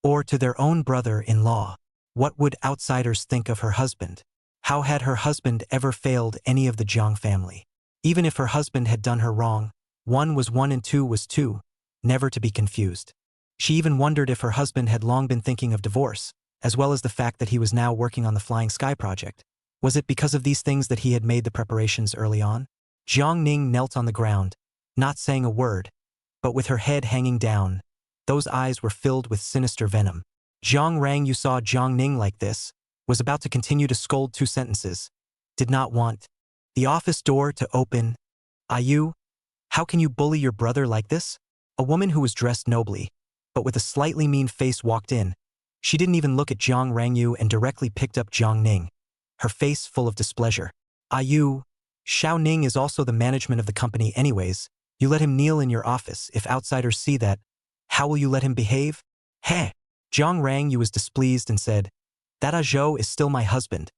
[SPEAKER 1] or to their own brother-in-law. What would outsiders think of her husband? How had her husband ever failed any of the Jiang family? Even if her husband had done her wrong, 1 was 1 and 2 was 2, never to be confused. She even wondered if her husband had long been thinking of divorce, as well as the fact that he was now working on the Flying Sky project. Was it because of these things that he had made the preparations early on? Jiang Ning knelt on the ground, not saying a word, but with her head hanging down. Those eyes were filled with sinister venom. Jiang Rang, you saw Jiang Ning like this, was about to continue to scold 2 sentences. Did not want the office door to open. You? How can you bully your brother like this? A woman who was dressed nobly, but with a slightly mean face walked in. She didn't even look at Jiang Rangyu and directly picked up Jiang Ning, her face full of displeasure. You? Xiao Ning is also the management of the company anyways. You let him kneel in your office. If outsiders see that, how will you let him behave? Heh! Jiang Rangyu was displeased and said, that Zhou is still my husband.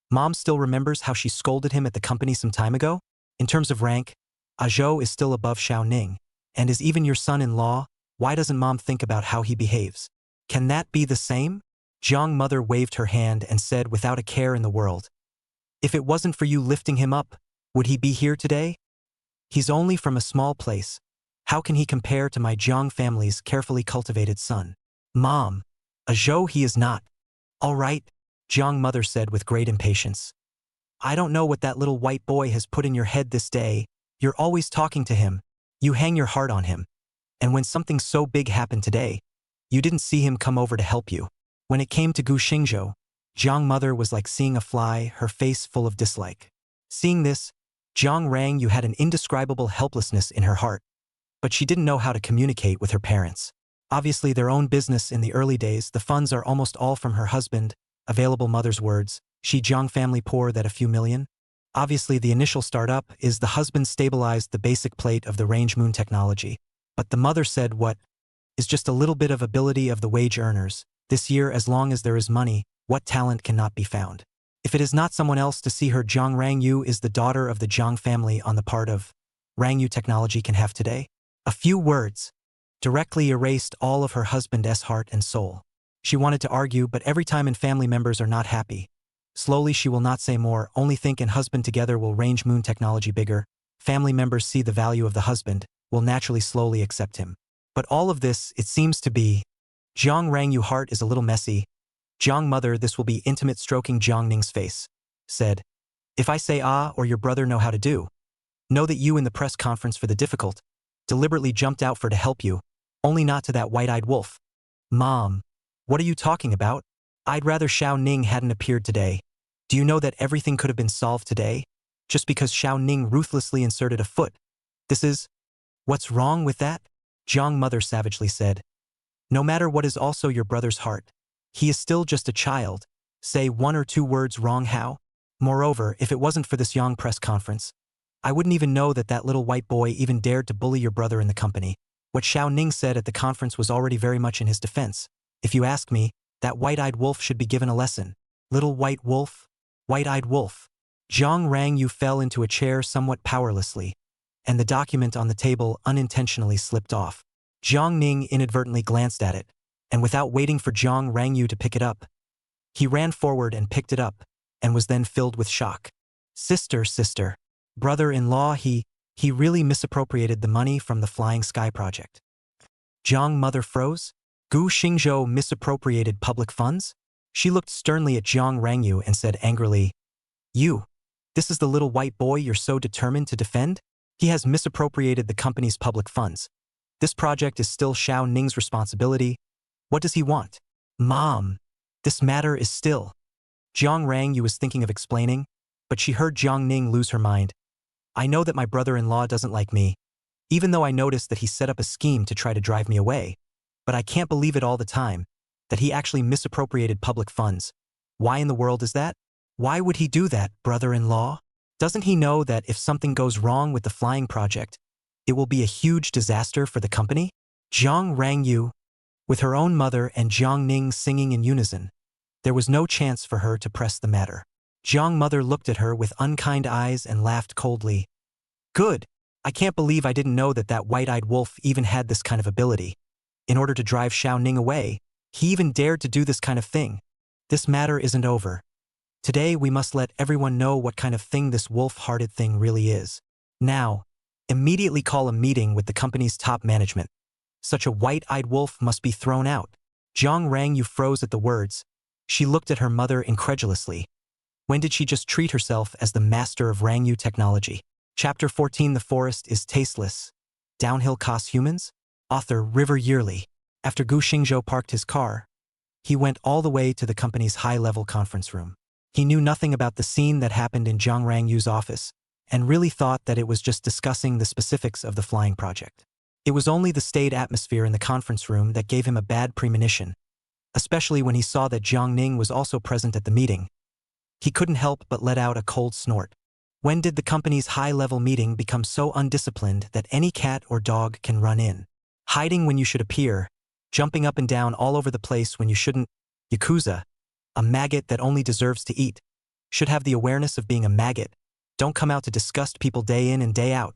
[SPEAKER 1] Mom still remembers how she scolded him at the company some time ago? In terms of rank, Zhou is still above Xiao Ning, and is even your son-in-law. Why doesn't Mom think about how he behaves? Can that be the same? Jiang Mother waved her hand and said without a care in the world, if it wasn't for you lifting him up, would he be here today? He's only from a small place. How can he compare to my Jiang family's carefully cultivated son? Mom, Zhou he is not. All right, Jiang Mother said with great impatience. I don't know what that little white boy has put in your head this day. You're always talking to him. You hang your heart on him. And when something so big happened today, you didn't see him come over to help you. When it came to Gu Xingzhou, Jiang Mother was like seeing a fly, her face full of dislike. Seeing this, Jiang Rang, you had an indescribable helplessness in her heart. But she didn't know how to communicate with her parents. Obviously their own business in the early days, the funds are almost all from her husband. Available mother's words, she Jiang family poor that a few million. Obviously the initial startup is the husband stabilized the basic plate of the range moon technology. But the mother said what is just a little bit of ability of the wage earners. This year, as long as there is money, what talent cannot be found? If it is not someone else to see her, Jiang Rangyu is the daughter of the Jiang family on the part of Rangyu technology can have today. A few words directly erased all of her husband's heart and soul. She wanted to argue, but every time and family members are not happy. Slowly she will not say more, only think and husband together will range moon technology bigger. Family members see the value of the husband, will naturally slowly accept him. But all of this, it seems to be, Jiang Rangyu heart is a little messy. Jiang Mother, this will be intimate stroking Jiang Ning's face, said, if I say or your brother know how to do, know that you in the press conference for the difficult, deliberately jumped out for to help you, only not to that white-eyed wolf. Mom, what are you talking about? I'd rather Xiao Ning hadn't appeared today. Do you know that everything could have been solved today? Just because Xiao Ning ruthlessly inserted a foot. This is, what's wrong with that? Jiang Mother savagely said. No matter what is also your brother's heart. He is still just a child. Say 1 or 2 words wrong how? Moreover, if it wasn't for this young press conference, I wouldn't even know that that little white boy even dared to bully your brother in the company. What Xiao Ning said at the conference was already very much in his defense. If you ask me, that white-eyed wolf should be given a lesson. Little white wolf? White-eyed wolf. Jiang Rangyu fell into a chair somewhat powerlessly, and the document on the table unintentionally slipped off. Jiang Ning inadvertently glanced at it, and without waiting for Jiang Rangyu to pick it up, he ran forward and picked it up, and was then filled with shock. Sister, brother-in-law, he really misappropriated the money from the Flying Sky project. Jiang Mother froze? Gu Xingzhou misappropriated public funds? She looked sternly at Jiang Rangyu and said angrily, this is the little white boy you're so determined to defend? He has misappropriated the company's public funds. This project is still Xiao Ning's responsibility. What does he want? Mom, this matter is still. Jiang Rangyu was thinking of explaining, but she heard Jiang Ning lose her mind. I know that my brother-in-law doesn't like me, even though I noticed that he set up a scheme to try to drive me away. But I can't believe it all the time, that he actually misappropriated public funds. Why in the world is that? Why would he do that, brother-in-law? Doesn't he know that if something goes wrong with the flying project, it will be a huge disaster for the company? Jiang Rangyu, with her own mother and Jiang Ning singing in unison, there was no chance for her to press the matter. Jiang mother looked at her with unkind eyes and laughed coldly. Good. I can't believe I didn't know that that white-eyed wolf even had this kind of ability. In order to drive Xiao Ning away, he even dared to do this kind of thing. This matter isn't over. Today we must let everyone know what kind of thing this wolf-hearted thing really is. Now, immediately call a meeting with the company's top management. Such a white-eyed wolf must be thrown out. Jiang Rangyu froze at the words. She looked at her mother incredulously. When did she just treat herself as the master of Rangyu technology? Chapter 14 The Forest is Tasteless. Downhill Costs Humans? Author River Yearly. After Gu Xingzhou parked his car, he went all the way to the company's high-level conference room. He knew nothing about the scene that happened in Jiang Rangyu's office, and really thought that it was just discussing the specifics of the flying project. It was only the staid atmosphere in the conference room that gave him a bad premonition, especially when he saw that Jiang Ning was also present at the meeting. He couldn't help but let out a cold snort. When did the company's high-level meeting become so undisciplined that any cat or dog can run in? Hiding when you should appear, jumping up and down all over the place when you shouldn't. Yakuza, a maggot that only deserves to eat, should have the awareness of being a maggot. Don't come out to disgust people day in and day out.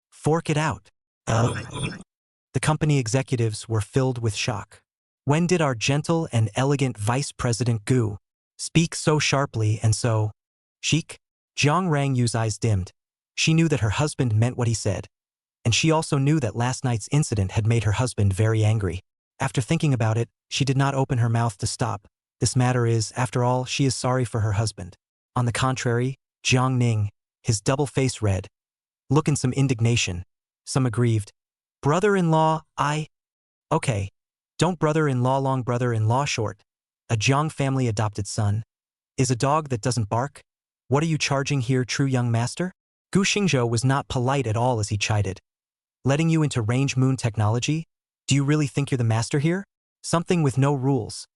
[SPEAKER 1] Fork it out. The company executives were filled with shock. When did our gentle and elegant Vice President Gu speak so sharply and so chic? Jiang Rangyu's eyes dimmed. She knew that her husband meant what he said, and she also knew that last night's incident had made her husband very angry. After thinking about it, she did not open her mouth to stop. This matter is, after all, she is sorry for her husband. On the contrary, Jiang Ning, his double face red, look in some indignation, some aggrieved. Brother-in-law, Okay. Don't brother-in-law long brother-in-law short. A Jiang family adopted son. Is a dog that doesn't bark? What are you charging here, true young master? Gu Xingzhou was not polite at all as he chided. Letting you into range moon technology? Do you really think you're the master here? Something with no rules.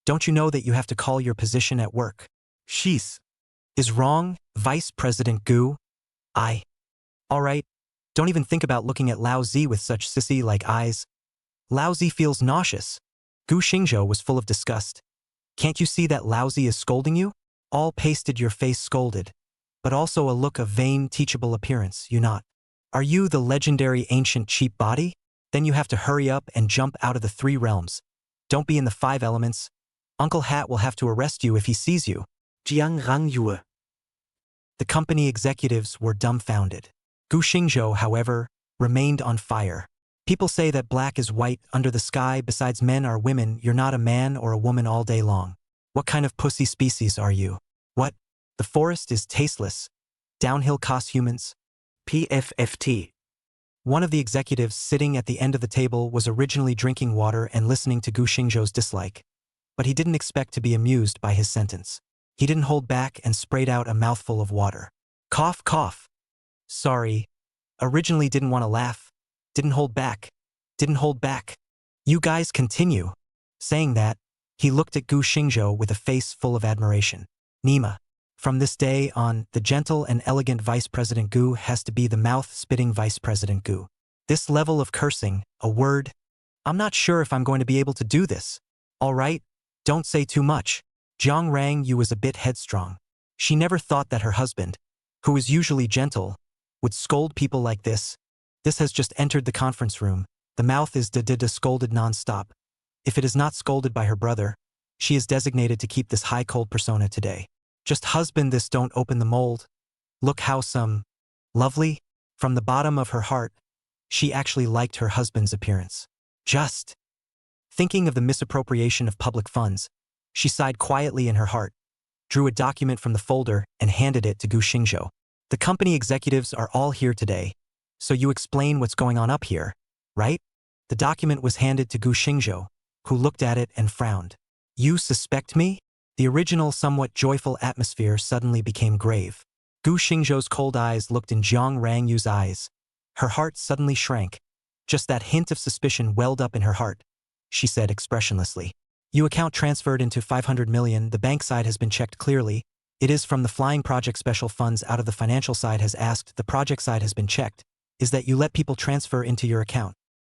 [SPEAKER 1] Don't you know that you have to call your position at work? She's is wrong, Vice President Gu. All right. Don't even think about looking at Lao Zi with such sissy-like eyes. Lao Zi feels nauseous. Gu Xingzhou was full of disgust. Can't you see that Lao Zi is scolding you? All pasted your face scolded, but also a look of vain, teachable appearance, you not. Are you the legendary ancient cheap body? Then you have to hurry up and jump out of the 3 realms. Don't be in the 5 elements. Uncle Hat will have to arrest you if he sees you. Jiang Rangyue. The company executives were dumbfounded. Gu Xingzhou, however, remained on fire. People say that black is white under the sky. Besides men are women, you're not a man or a woman all day long. What kind of pussy species are you? What? The forest is tasteless. Downhill costs humans. PFFT. One of the executives sitting at the end of the table was originally drinking water and listening to Gu Xingzhou's dislike, but he didn't expect to be amused by his sentence. He didn't hold back and sprayed out a mouthful of water. Cough, cough. Sorry. Originally didn't want to laugh. Didn't hold back. Didn't hold back. You guys continue. Saying that, he looked at Gu Xingzhou with a face full of admiration. Nima. From this day on, the gentle and elegant Vice President Gu has to be the mouth-spitting Vice President Gu. This level of cursing, a word. I'm not sure if I'm going to be able to do this. All right, don't say too much. Jiang Rangyu was a bit headstrong. She never thought that her husband, who was usually gentle, would scold people like this. This has just entered the conference room. The mouth is scolded non-stop. If it is not scolded by her brother, she is designated to keep this high-cold persona today. Just husband this, don't open the mold. Look how lovely. From the bottom of her heart, she actually liked her husband's appearance. Just thinking of the misappropriation of public funds, she sighed quietly in her heart, drew a document from the folder and handed it to Gu Xingzhou. The company executives are all here today, so you explain what's going on up here, right? The document was handed to Gu Xingzhou, who looked at it and frowned. You suspect me? The original somewhat joyful atmosphere suddenly became grave. Gu Xingzhou's cold eyes looked in Jiang Rangyu's eyes. Her heart suddenly shrank. Just that hint of suspicion welled up in her heart. She said expressionlessly. Your account transferred into 500 million. The bank side has been checked clearly. It is from the flying project special funds out of the financial side has asked, the project side has been checked, is that you let people transfer into your account.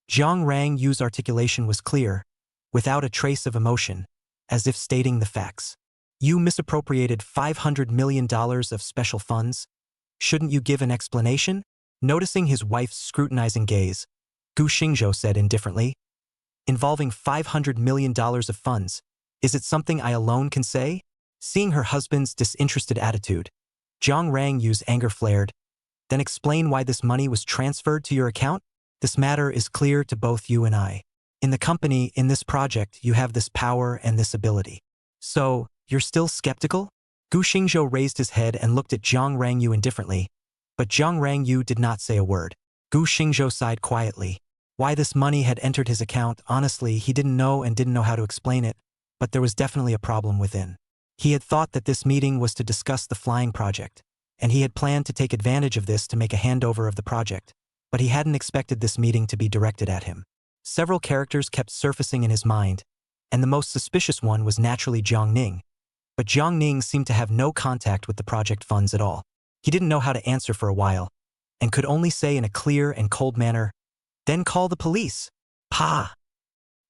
[SPEAKER 1] Jiang Rang Yu's articulation was clear, without a trace of emotion, as if stating the facts. You misappropriated $500 million of special funds? Shouldn't you give an explanation? Noticing his wife's scrutinizing gaze, Gu Xingzhou said indifferently, involving $500 million of funds, is it something I alone can say? Seeing her husband's disinterested attitude, Jiang Rang Yu's anger flared. Then explain why this money was transferred to your account? This matter is clear to both you and I. In the company, in this project, you have this power and this ability. So, you're still skeptical? Gu Xingzhou raised his head and looked at Jiang Rang Yu indifferently, but Jiang Rang Yu did not say a word. Gu Xingzhou sighed quietly. Why this money had entered his account, honestly, he didn't know and didn't know how to explain it, but there was definitely a problem within. He had thought that this meeting was to discuss the flying project, and he had planned to take advantage of this to make a handover of the project, but he hadn't expected this meeting to be directed at him. Several characters kept surfacing in his mind, and the most suspicious one was naturally Jiang Ning. But Jiang Ning seemed to have no contact with the project funds at all. He didn't know how to answer for a while, and could only say in a clear and cold manner, "Then call the police." Pa!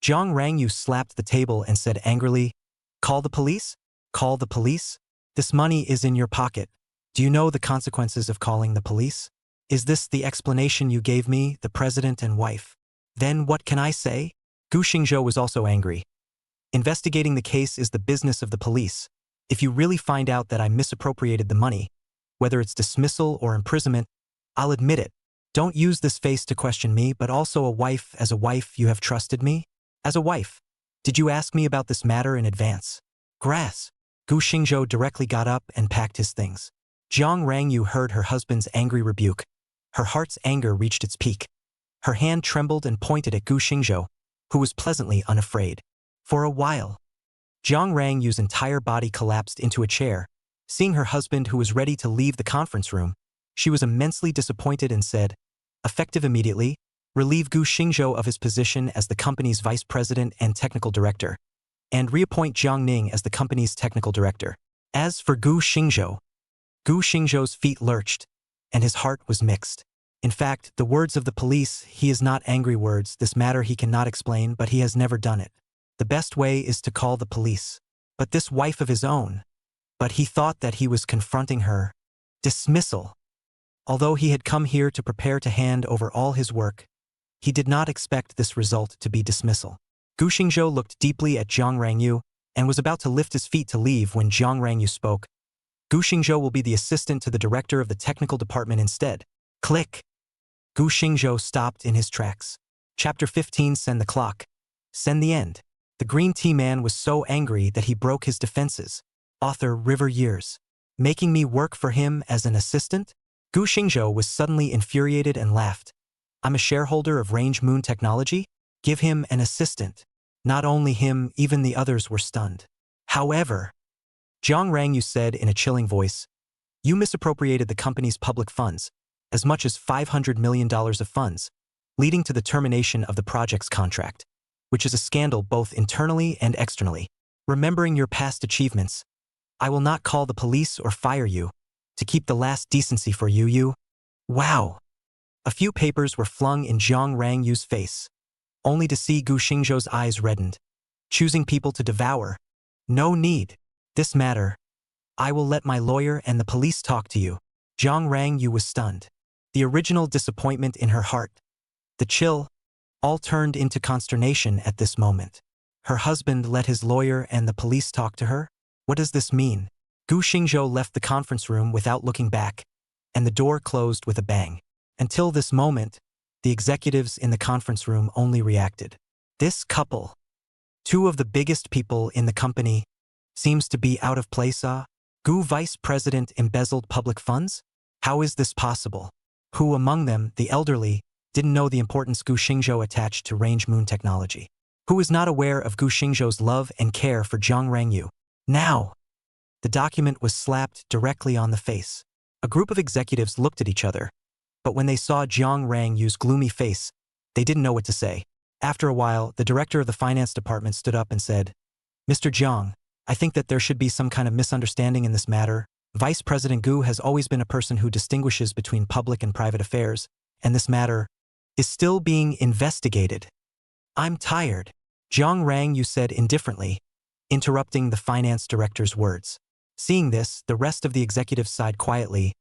[SPEAKER 1] Jiang Rangyu slapped the table and said angrily, "Call the police? Call the police? This money is in your pocket. Do you know the consequences of calling the police? Is this the explanation you gave me, the president and wife? Then what can I say?" Gu Xingzhou was also angry. Investigating the case is the business of the police. If you really find out that I misappropriated the money, whether it's dismissal or imprisonment, I'll admit it. Don't use this face to question me, but also a wife. As a wife, you have trusted me? As a wife, did you ask me about this matter in advance? Grass. Gu Xingzhou directly got up and packed his things. Jiang Rangyu heard her husband's angry rebuke. Her heart's anger reached its peak. Her hand trembled and pointed at Gu Xingzhou, who was pleasantly unafraid. For a while, Jiang Rangyu's entire body collapsed into a chair. Seeing her husband, who was ready to leave the conference room, she was immensely disappointed and said, effective immediately, relieve Gu Xingzhou of his position as the company's vice president and technical director, and reappoint Jiang Ning as the company's technical director. As for Gu Xingzhou's feet lurched, and his heart was mixed. In fact, the words of the police, he is not angry words, this matter he cannot explain, but he has never done it. The best way is to call the police. But this wife of his own. But he thought that he was confronting her. Dismissal. Although he had come here to prepare to hand over all his work, he did not expect this result to be dismissal. Gu Xingzhou looked deeply at Jiang Rangyu and was about to lift his feet to leave when Jiang Rangyu spoke. Gu Xingzhou will be the assistant to the director of the technical department instead. Click. Gu Xingzhou stopped in his tracks. Chapter 15. Send the clock. Send the end. The green tea man was so angry that he broke his defenses. Author River Years. Making me work for him as an assistant? Gu Xingzhou was suddenly infuriated and laughed. I'm a shareholder of Range Moon Technology? Give him an assistant. Not only him, even the others were stunned. However, Jiang Rangyu said in a chilling voice, you misappropriated the company's public funds, as much as $500 million of funds, leading to the termination of the project's contract, which is a scandal both internally and externally. Remembering your past achievements, I will not call the police or fire you, to keep the last decency for you. Wow. A few papers were flung in Jiang Rangyu's face, only to see Gu Xingzhou's eyes reddened, choosing people to devour. No need. This matter, I will let my lawyer and the police talk to you. Jiang Rangyu was stunned. The original disappointment in her heart, the chill, all turned into consternation at this moment. Her husband let his lawyer and the police talk to her? What does this mean? Gu Xingzhou left the conference room without looking back, and the door closed with a bang. Until this moment, the executives in the conference room only reacted. This couple, two of the biggest people in the company, seems to be out of place. Gu vice president embezzled public funds? How is this possible? Who among them, the elderly, didn't know the importance Gu Xingzhou attached to Range Moon Technology? Who is not aware of Gu Xingzhou's love and care for Jiang Rangyu? Now, the document was slapped directly on the face. A group of executives looked at each other, but when they saw Jiang Rangyu's gloomy face, they didn't know what to say. After a while, the director of the finance department stood up and said, Mr. Jiang, I think that there should be some kind of misunderstanding in this matter. Vice President Gu has always been a person who distinguishes between public and private affairs, and this matter is still being investigated. I'm tired. Jiang Rangyu said indifferently, interrupting the finance director's words. Seeing this, the rest of the executives sighed quietly,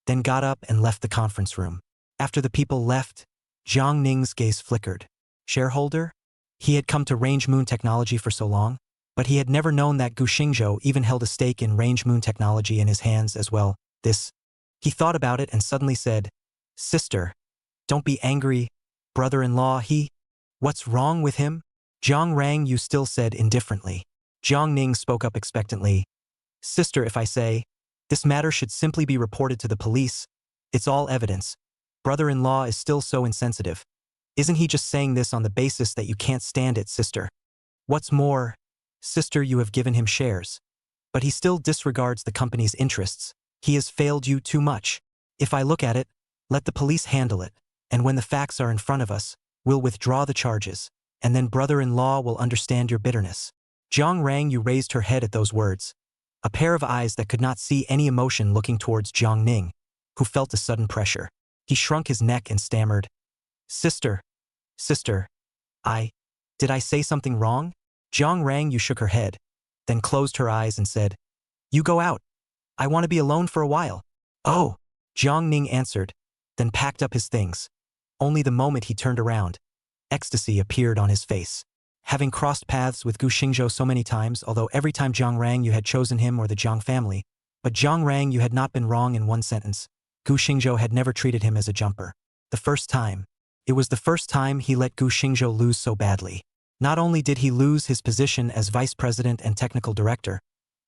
[SPEAKER 1] then got up and left the conference room. After the people left, Jiang Ning's gaze flickered. Shareholder? He had come to Range Moon Technology for so long, but he had never known that Gu Xingzhou even held a stake in Range Moon Technology in his hands as well. He thought about it and suddenly said, Sister, don't be angry, brother-in-law, what's wrong with him? Jiang Rangyu still said indifferently. Jiang Ning spoke up expectantly. Sister, if I say, this matter should simply be reported to the police. It's all evidence. Brother-in-law is still so insensitive. Isn't he just saying this on the basis that you can't stand it, sister? What's more, sister, you have given him shares. But he still disregards the company's interests. He has failed you too much. If I look at it, let the police handle it, and when the facts are in front of us, we'll withdraw the charges, and then brother-in-law will understand your bitterness. Jiang Rangyu raised her head at those words, a pair of eyes that could not see any emotion looking towards Jiang Ning, who felt a sudden pressure. He shrunk his neck and stammered, Sister, did I say something wrong? Jiang Rangyu shook her head, then closed her eyes and said, You go out. I want to be alone for a while. Oh, Jiang Ning answered, then packed up his things. Only the moment he turned around, ecstasy appeared on his face. Having crossed paths with Gu Xingzhou so many times, although every time Jiang Rangyu had chosen him or the Jiang family, but Jiang Rangyu had not been wrong in one sentence. Gu Xingzhou had never treated him as a jumper. It was the first time he let Gu Xingzhou lose so badly. Not only did he lose his position as vice president and technical director,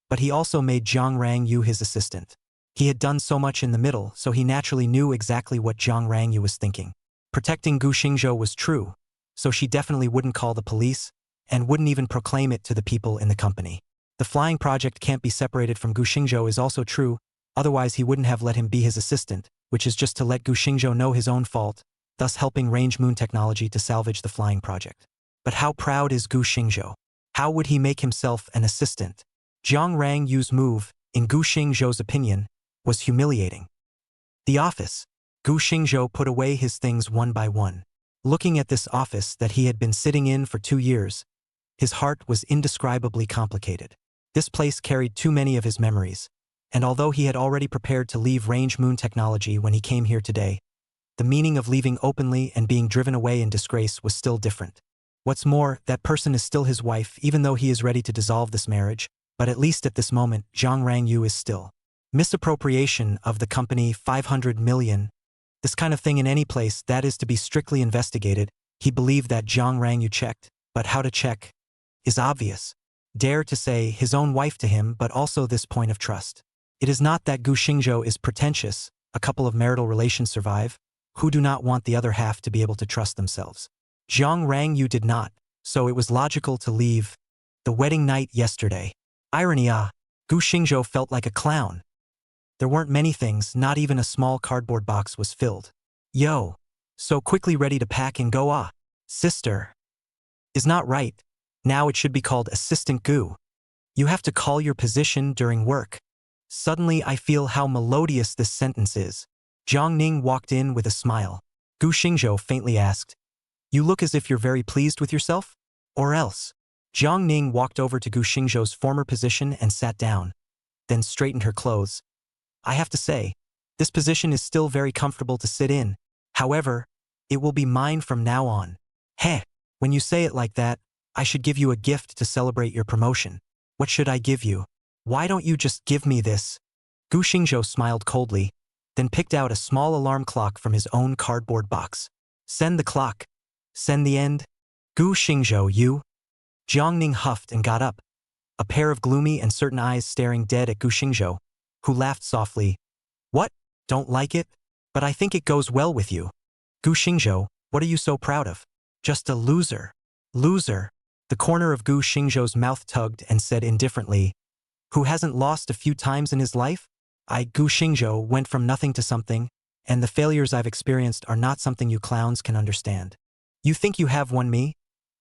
[SPEAKER 1] but he also made Jiang Rangyu his assistant. He had done so much in the middle, so he naturally knew exactly what Jiang Rangyu was thinking. Protecting Gu Xingzhou was true, so she definitely wouldn't call the police, and wouldn't even proclaim it to the people in the company. The flying project can't be separated from Gu Xingzhou is also true, otherwise he wouldn't have let him be his assistant, which is just to let Gu Xingzhou know his own fault, thus helping Range Moon Technology to salvage the flying project. But how proud is Gu Xingzhou? How would he make himself an assistant? Jiang Rangyu's move, in Gu Xingzhou's opinion, was humiliating. The office. Gu Xingzhou put away his things one by one. Looking at this office that he had been sitting in for 2 years, his heart was indescribably complicated. This place carried too many of his memories, and although he had already prepared to leave Range Moon Technology when he came here today, the meaning of leaving openly and being driven away in disgrace was still different. What's more, that person is still his wife even though he is ready to dissolve this marriage, but at least at this moment, Jiang Rangyu is still. Misappropriation of the company 500 million. This kind of thing in any place that is to be strictly investigated. He believed that Jiang Rangyu checked, but how to check is obvious. Dare to say his own wife to him, but also this point of trust. It is not that Gu Xingzhou is pretentious, a couple of marital relations survive, who do not want the other half to be able to trust themselves. Jiang Rangyu did not, so it was logical to leave. The wedding night yesterday. Irony Gu Xingzhou felt like a clown. There weren't many things, not even a small cardboard box was filled. Yo. So quickly ready to pack and go Sister. Is not right. Now it should be called Assistant Gu. You have to call your position during work. Suddenly I feel how melodious this sentence is. Jiang Ning walked in with a smile. Gu Xingzhou faintly asked, You look as if you're very pleased with yourself? Or else? Jiang Ning walked over to Gu Xingzhou's former position and sat down, then straightened her clothes. I have to say, this position is still very comfortable to sit in. However, it will be mine from now on. Heh, when you say it like that, I should give you a gift to celebrate your promotion. What should I give you? Why don't you just give me this? Gu Xingzhou smiled coldly, then picked out a small alarm clock from his own cardboard box. Send the clock. Send the end. Gu Xingzhou, you. Jiang Ning huffed and got up, a pair of gloomy and certain eyes staring dead at Gu Xingzhou, who laughed softly. What? Don't like it? But I think it goes well with you. Gu Xingzhou, what are you so proud of? Just a loser. Loser. The corner of Gu Xingzhou's mouth tugged and said indifferently, Who hasn't lost a few times in his life? Gu Xingzhou, went from nothing to something, and the failures I've experienced are not something you clowns can understand. You think you have won me?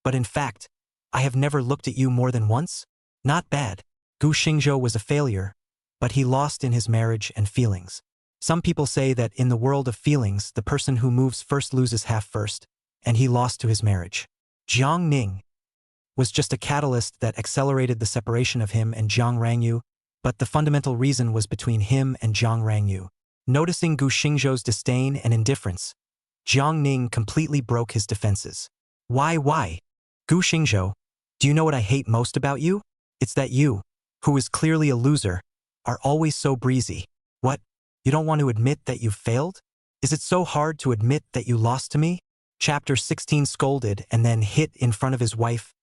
[SPEAKER 1] But in fact, I have never looked at you more than once? Not bad. Gu Xingzhou was a failure, but he lost in his marriage and feelings. Some people say that in the world of feelings, the person who moves first loses half first, and he lost to his marriage. Jiang Ning was just a catalyst that accelerated the separation of him and Jiang Rangyu, but the fundamental reason was between him and Jiang Rangyu. Noticing Gu Xingzhou's disdain and indifference, Jiang Ning completely broke his defenses. Why? Gu Xingzhou, do you know what I hate most about you? It's that you, who is clearly a loser, are always so breezy. What? You don't want to admit that you've failed? Is it so hard to admit that you lost to me? Chapter 16 scolded and then hit in front of his wife.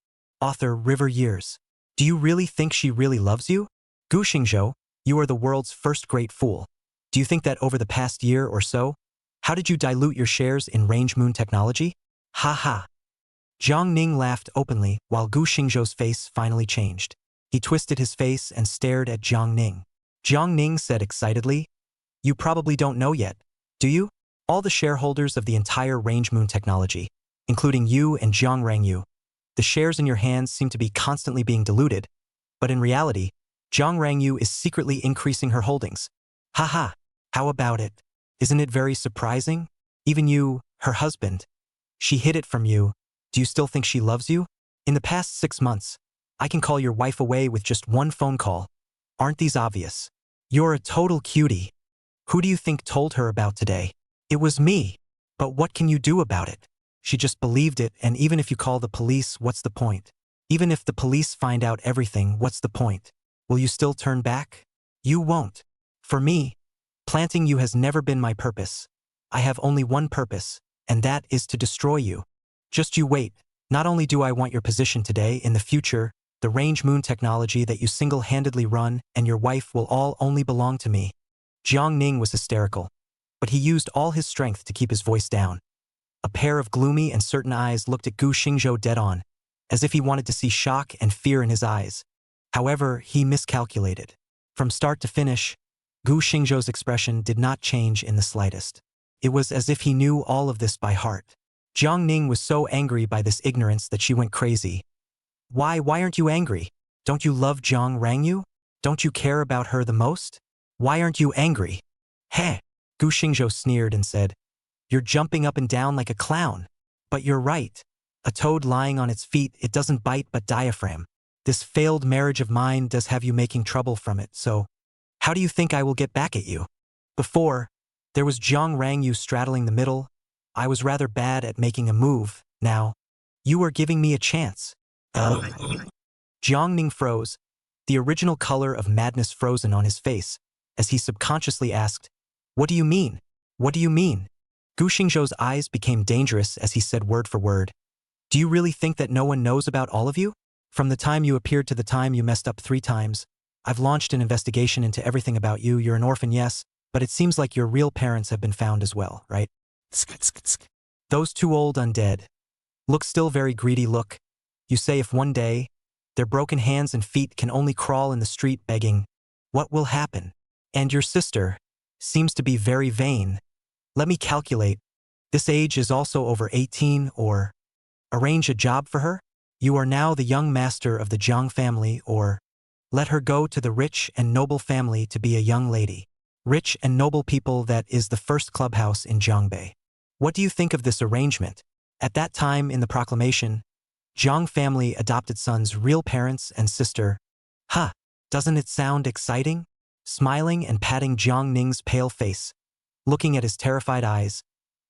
[SPEAKER 1] Author River Years. Do you really think she really loves you? Gu Xingzhou, you are the world's first great fool. Do you think that over the past year or so? How did you dilute your shares in Range Moon Technology? Ha ha. Jiang Ning laughed openly while Gu Xingzhou's face finally changed. He twisted his face and stared at Jiang Ning. Jiang Ning said excitedly, "You probably don't know yet, do you? All the shareholders of the entire Range Moon Technology, including you and Jiang Rangyu, the shares in your hands seem to be constantly being diluted, but in reality, Jiang Rangyu is secretly increasing her holdings. Haha, how about it? Isn't it very surprising? Even you, her husband. She hid it from you. Do you still think she loves you? In the past 6 months, I can call your wife away with just one phone call. Aren't these obvious? You're a total cutie. Who do you think told her about today? It was me. But what can you do about it? She just believed it, and even if you call the police, what's the point? Even if the police find out everything, what's the point? Will you still turn back? You won't. For me, planting you has never been my purpose. I have only one purpose, and that is to destroy you. Just you wait. Not only do I want your position today, in the future, the Range Moon Technology that you single-handedly run and your wife will all only belong to me." Jiang Ning was hysterical, but he used all his strength to keep his voice down. A pair of gloomy and certain eyes looked at Gu Xingzhou dead-on, as if he wanted to see shock and fear in his eyes. However, he miscalculated. From start to finish, Gu Xingzhou's expression did not change in the slightest. It was as if he knew all of this by heart. Jiang Ning was so angry by this ignorance that she went crazy. Why aren't you angry? Don't you love Jiang Rangyu? Don't you care about her the most? Why aren't you angry? Heh! Gu Xingzhou sneered and said, "You're jumping up and down like a clown. But you're right. A toad lying on its feet, it doesn't bite but diaphragm. This failed marriage of mine does have you making trouble from it, so how do you think I will get back at you? Before, there was Jiang Rangyu straddling the middle. I was rather bad at making a move. Now, you are giving me a chance." Jiang Ning froze, the original color of madness frozen on his face, as he subconsciously asked, "What do you mean? What do you mean?" Gu Xingzhou's eyes became dangerous as he said word for word, "Do you really think that no one knows about all of you? From the time you appeared to the time you messed up 3 times, I've launched an investigation into everything about you. You're an orphan, yes, but it seems like your real parents have been found as well, right? Those 2 old undead. Look still very greedy, look. You say if one day, their broken hands and feet can only crawl in the street begging, what will happen? And your sister seems to be very vain. Let me calculate. This age is also over 18 or arrange a job for her? You are now the young master of the Jiang family, or let her go to the rich and noble family to be a young lady. Rich and noble people, that is the first clubhouse in Jiangbei. What do you think of this arrangement? At that time in the proclamation, Jiang family adopted son's real parents and sister. Ha! Doesn't it sound exciting? Smiling and patting Jiang Ning's pale face, looking at his terrified eyes,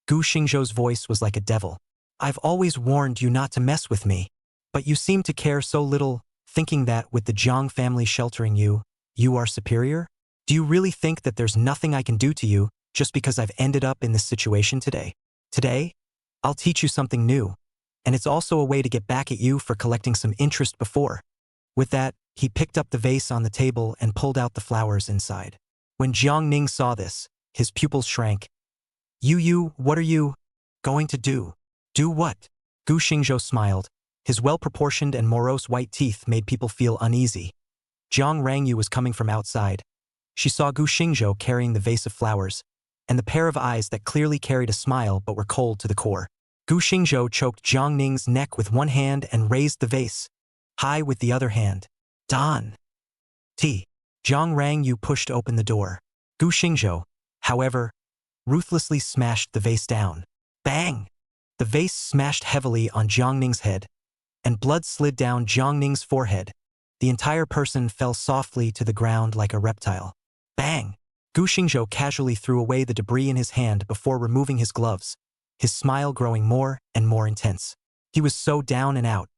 [SPEAKER 1] Gu Xingzhou's voice was like a devil. I've always warned you not to mess with me, but you seem to care so little, thinking that with the Jiang family sheltering you, you are superior? Do you really think that there's nothing I can do to you just because I've ended up in this situation today? Today, I'll teach you something new, and it's also a way to get back at you for collecting some interest before. With that, he picked up the vase on the table and pulled out the flowers inside. When Jiang Ning saw this, his pupils shrank. You, what are you going to do? Do what? Gu Xingzhou smiled. His well-proportioned and morose white teeth made people feel uneasy. Jiang Rangyu was coming from outside. She saw Gu Xingzhou carrying the vase of flowers, and the pair of eyes that clearly carried a smile but were cold to the core. Gu Xingzhou choked Jiang Ning's neck with one hand and raised the vase high with the other hand. Don! Zhang Rangyu pushed open the door. Gu Xingzhou, however, ruthlessly smashed the vase down. Bang! The vase smashed heavily on Jiang Ning's head, and blood slid down Jiang Ning's forehead. The entire person fell softly to the ground like a reptile. Bang! Gu Xingzhou casually threw away the debris in his hand before removing his gloves, his smile growing more and more intense. He was so down and out.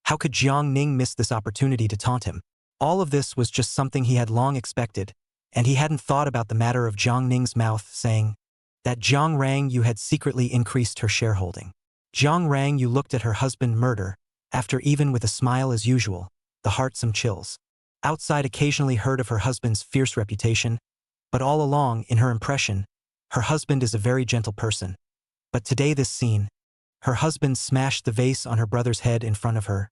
[SPEAKER 1] How could Jiang Ning miss this opportunity to taunt him? All of this was just something he had long expected, and he hadn't thought about the matter of Jiang Ning's mouth saying that Jiang Rangyu had secretly increased her shareholding. Jiang Rangyu looked at her husband murder, after even with a smile as usual, the heart some chills. Outside occasionally heard of her husband's fierce reputation, but all along, in her impression, her husband is a very gentle person. But today this scene, her husband smashed the vase on her brother's head in front of her,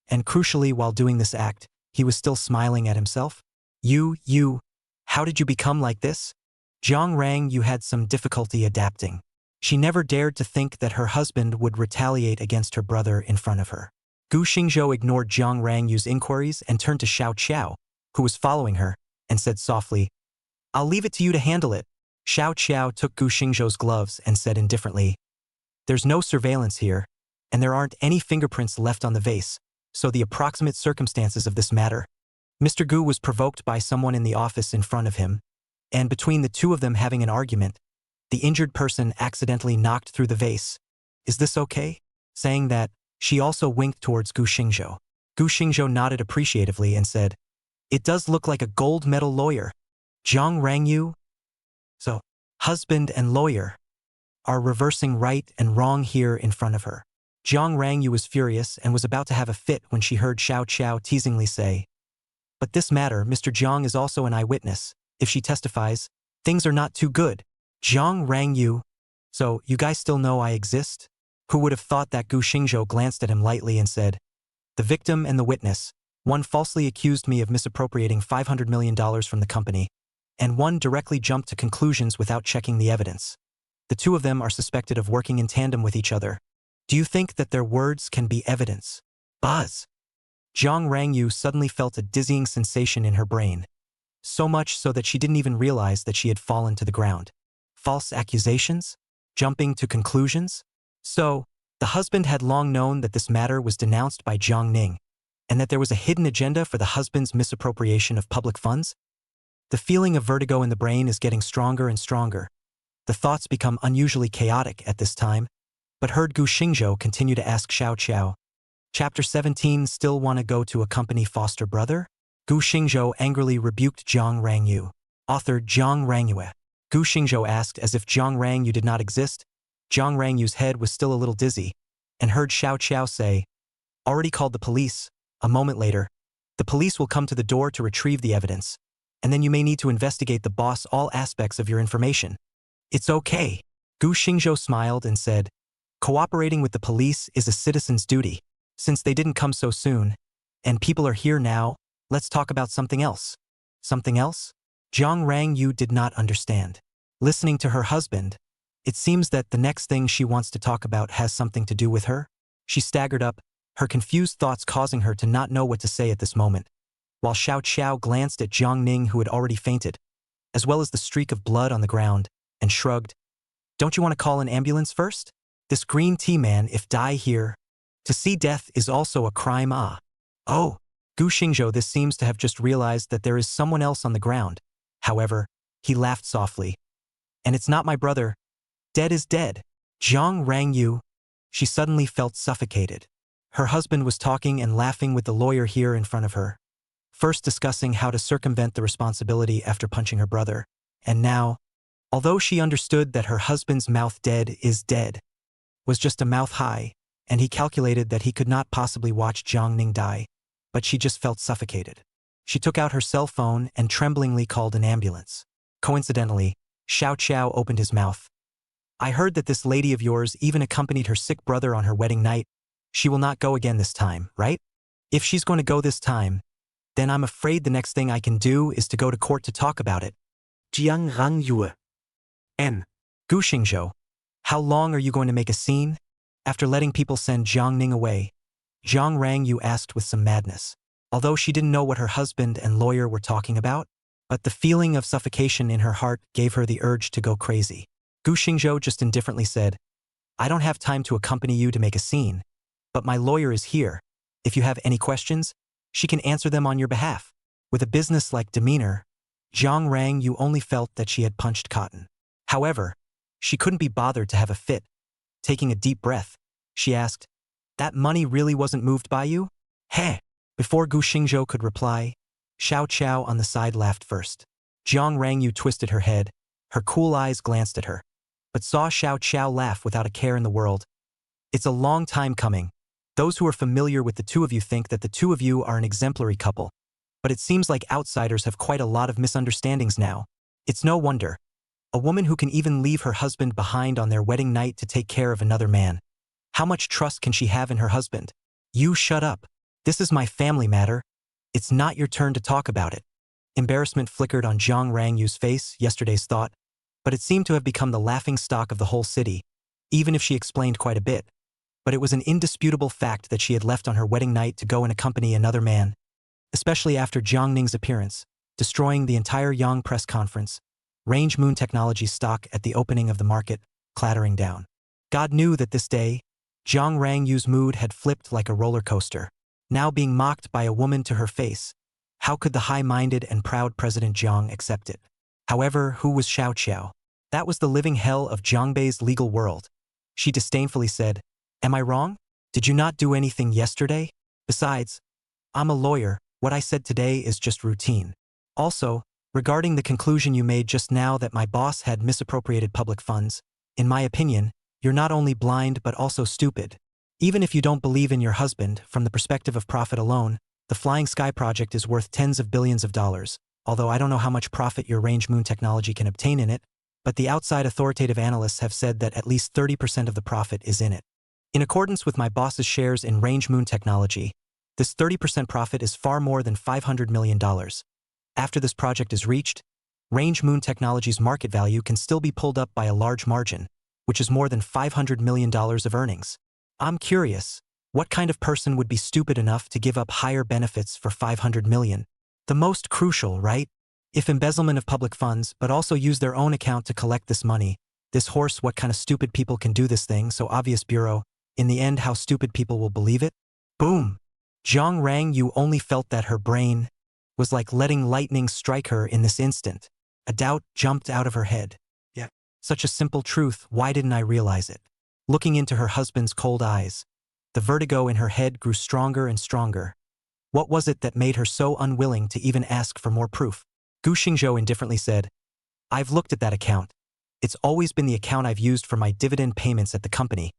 [SPEAKER 1] and crucially while doing this act, he was still smiling at himself. How did you become like this? Jiang Rangyu had some difficulty adapting. She never dared to think that her husband would retaliate against her brother in front of her. Gu Xingzhou ignored Jiang Rangyu's inquiries and turned to Xiao Qiao, who was following her, and said softly, "I'll leave it to you to handle it." Xiao Qiao took Gu Xingzhou's gloves and said indifferently, "There's no surveillance here, and there aren't any fingerprints left on the vase, so the approximate circumstances of this matter." Mr. Gu was provoked by someone in the office in front of him, and between the two of them having an argument, the injured person accidentally knocked through the vase. "Is this okay?" Saying that, she also winked towards Gu Xingzhou. Gu Xingzhou nodded appreciatively and said, "It does look like a gold medal lawyer. Jiang Rangyu?" So, husband and lawyer are reversing right and wrong here in front of her. Jiang Rangyu was furious and was about to have a fit when she heard Xiao Qiao teasingly say, "But this matter, Mr. Jiang is also an eyewitness. If she testifies, things are not too good." Jiang Rangyu, "So, you guys still know I exist?" Who would have thought that? Gu Xingzhou glanced at him lightly and said, "The victim and the witness, one falsely accused me of misappropriating $500 million from the company, and one directly jumped to conclusions without checking the evidence. The two of them are suspected of working in tandem with each other. Do you think that their words can be evidence?" Buzz! Jiang Rangyu suddenly felt a dizzying sensation in her brain, so much so that she didn't even realize that she had fallen to the ground. False accusations? Jumping to conclusions? So, the husband had long known that this matter was denounced by Jiang Ning, and that there was a hidden agenda for the husband's misappropriation of public funds? The feeling of vertigo in the brain is getting stronger and stronger. The thoughts become unusually chaotic at this time, but heard Gu Xingzhou continue to ask Xiao Qiao, "Chapter 17, still want to go to accompany foster brother?" Gu Xingzhou angrily rebuked Jiang Rangyu. Author Jiang Rangyu. Gu Xingzhou asked as if Jiang Rangyu did not exist. Jiang Rangyu's head was still a little dizzy, and heard Xiao Qiao say, "Already called the police." A moment later, "The police will come to the door to retrieve the evidence, and then you may need to investigate the boss all aspects of your information." "It's okay." Gu Xingzhou smiled and said, "Cooperating with the police is a citizen's duty. Since they didn't come so soon, and people are here now, let's talk about something else." Something else? Jiang Rangyu did not understand. Listening to her husband, it seems that the next thing she wants to talk about has something to do with her. She staggered up, her confused thoughts causing her to not know what to say at this moment, while Xiao Qiao glanced at Jiang Ning, who had already fainted, as well as the streak of blood on the ground, and shrugged. "Don't you want to call an ambulance first? This green tea man if die here. To see death is also a crime. Ah." Oh, Gu Xingzhou this seems to have just realized that there is someone else on the ground. However, he laughed softly. "And it's not my brother. Dead is dead." Jiang Rangyu. She suddenly felt suffocated. Her husband was talking and laughing with the lawyer here in front of her, first discussing how to circumvent the responsibility after punching her brother, and now, although she understood that her husband's mouth dead is dead, was just a mouth high, and he calculated that he could not possibly watch Jiang Ning die, but she just felt suffocated. She took out her cell phone and tremblingly called an ambulance. Coincidentally, Xiao Qiao opened his mouth. "I heard that this lady of yours even accompanied her sick brother on her wedding night. She will not go again this time, right? If she's going to go this time, then I'm afraid the next thing I can do is to go to court to talk about it."
[SPEAKER 2] Jiang Rangyue. N.
[SPEAKER 1] Gu Xingzhou, how long are you going to make a scene? After letting people send Jiang Ning away, Jiang Rangyu asked with some madness. although she didn't know what her husband and lawyer were talking about. But the feeling of suffocation in her heart gave her the urge to go crazy. Gu Xingzhou just indifferently said, I don't have time to accompany you to make a scene, but my lawyer is here. If you have any questions, she can answer them on your behalf. With a business-like demeanor, Zhang Rangyu only felt that she had punched cotton. However, she couldn't be bothered to have a fit. Taking a deep breath, she asked, that money really wasn't moved by you? Heh! Before Gu Xingzhou could reply, Xiao Qiao on the side laughed first. Zhang Rangyu twisted her head, her cool eyes glanced at her, but saw Xiao Qiao laugh without a care in the world. It's a long time coming. Those who are familiar with the two of you think that the two of you are an exemplary couple, but it seems like outsiders have quite a lot of misunderstandings now. It's no wonder. A woman who can even leave her husband behind on their wedding night to take care of another man. How much trust can she have in her husband? You shut up. This is my family matter. It's not your turn to talk about it. Embarrassment flickered on Zhang Rangyu's face, yesterday's thought, but it seemed to have become the laughing stock of the whole city, even if she explained quite a bit. But it was an indisputable fact that she had left on her wedding night to go and accompany another man, especially after Jiang Ning's appearance, destroying the entire Yang press conference, Range Moon Technology's stock at the opening of the market, clattering down. God knew that this day, Zhang Rangyu's mood had flipped like a roller coaster. Now being mocked by a woman to her face, how could the high-minded and proud President Jiang accept it? However, who was Xiao Qiao? That was the living hell of Jiangbei's legal world. She disdainfully said, Am I wrong? Did you not do anything yesterday? Besides, I'm a lawyer, what I said today is just routine. Also, regarding the conclusion you made just now that my boss had misappropriated public funds, in my opinion, you're not only blind but also stupid. Even if you don't believe in your husband, from the perspective of profit alone, the Flying Sky project is worth tens of billions of dollars, although I don't know how much profit your Range Moon technology can obtain in it, but the outside authoritative analysts have said that at least 30% of the profit is in it. In accordance with my boss's shares in Range Moon technology, this 30% profit is far more than $500 million. After this project is reached, Range Moon technology's market value can still be pulled up by a large margin, which is more than $500 million of earnings. I'm curious, what kind of person would be stupid enough to give up higher benefits for $500 million? The most crucial, right? If embezzlement of public funds, but also use their own account to collect this money, this horse, what kind of stupid people can do this thing, so obvious bureau, in the end how stupid people will believe it? Boom! Zhang Rangyu only felt that her brain was like letting lightning strike her in this instant. A doubt jumped out of her head. Yeah. Such a simple truth, why didn't I realize it? Looking into her husband's cold eyes, the vertigo in her head grew stronger and stronger. What was it that made her so unwilling to even ask for more proof? Gu Xingzhou indifferently said, I've looked at that account. It's always been the account I've used for my dividend payments at the company.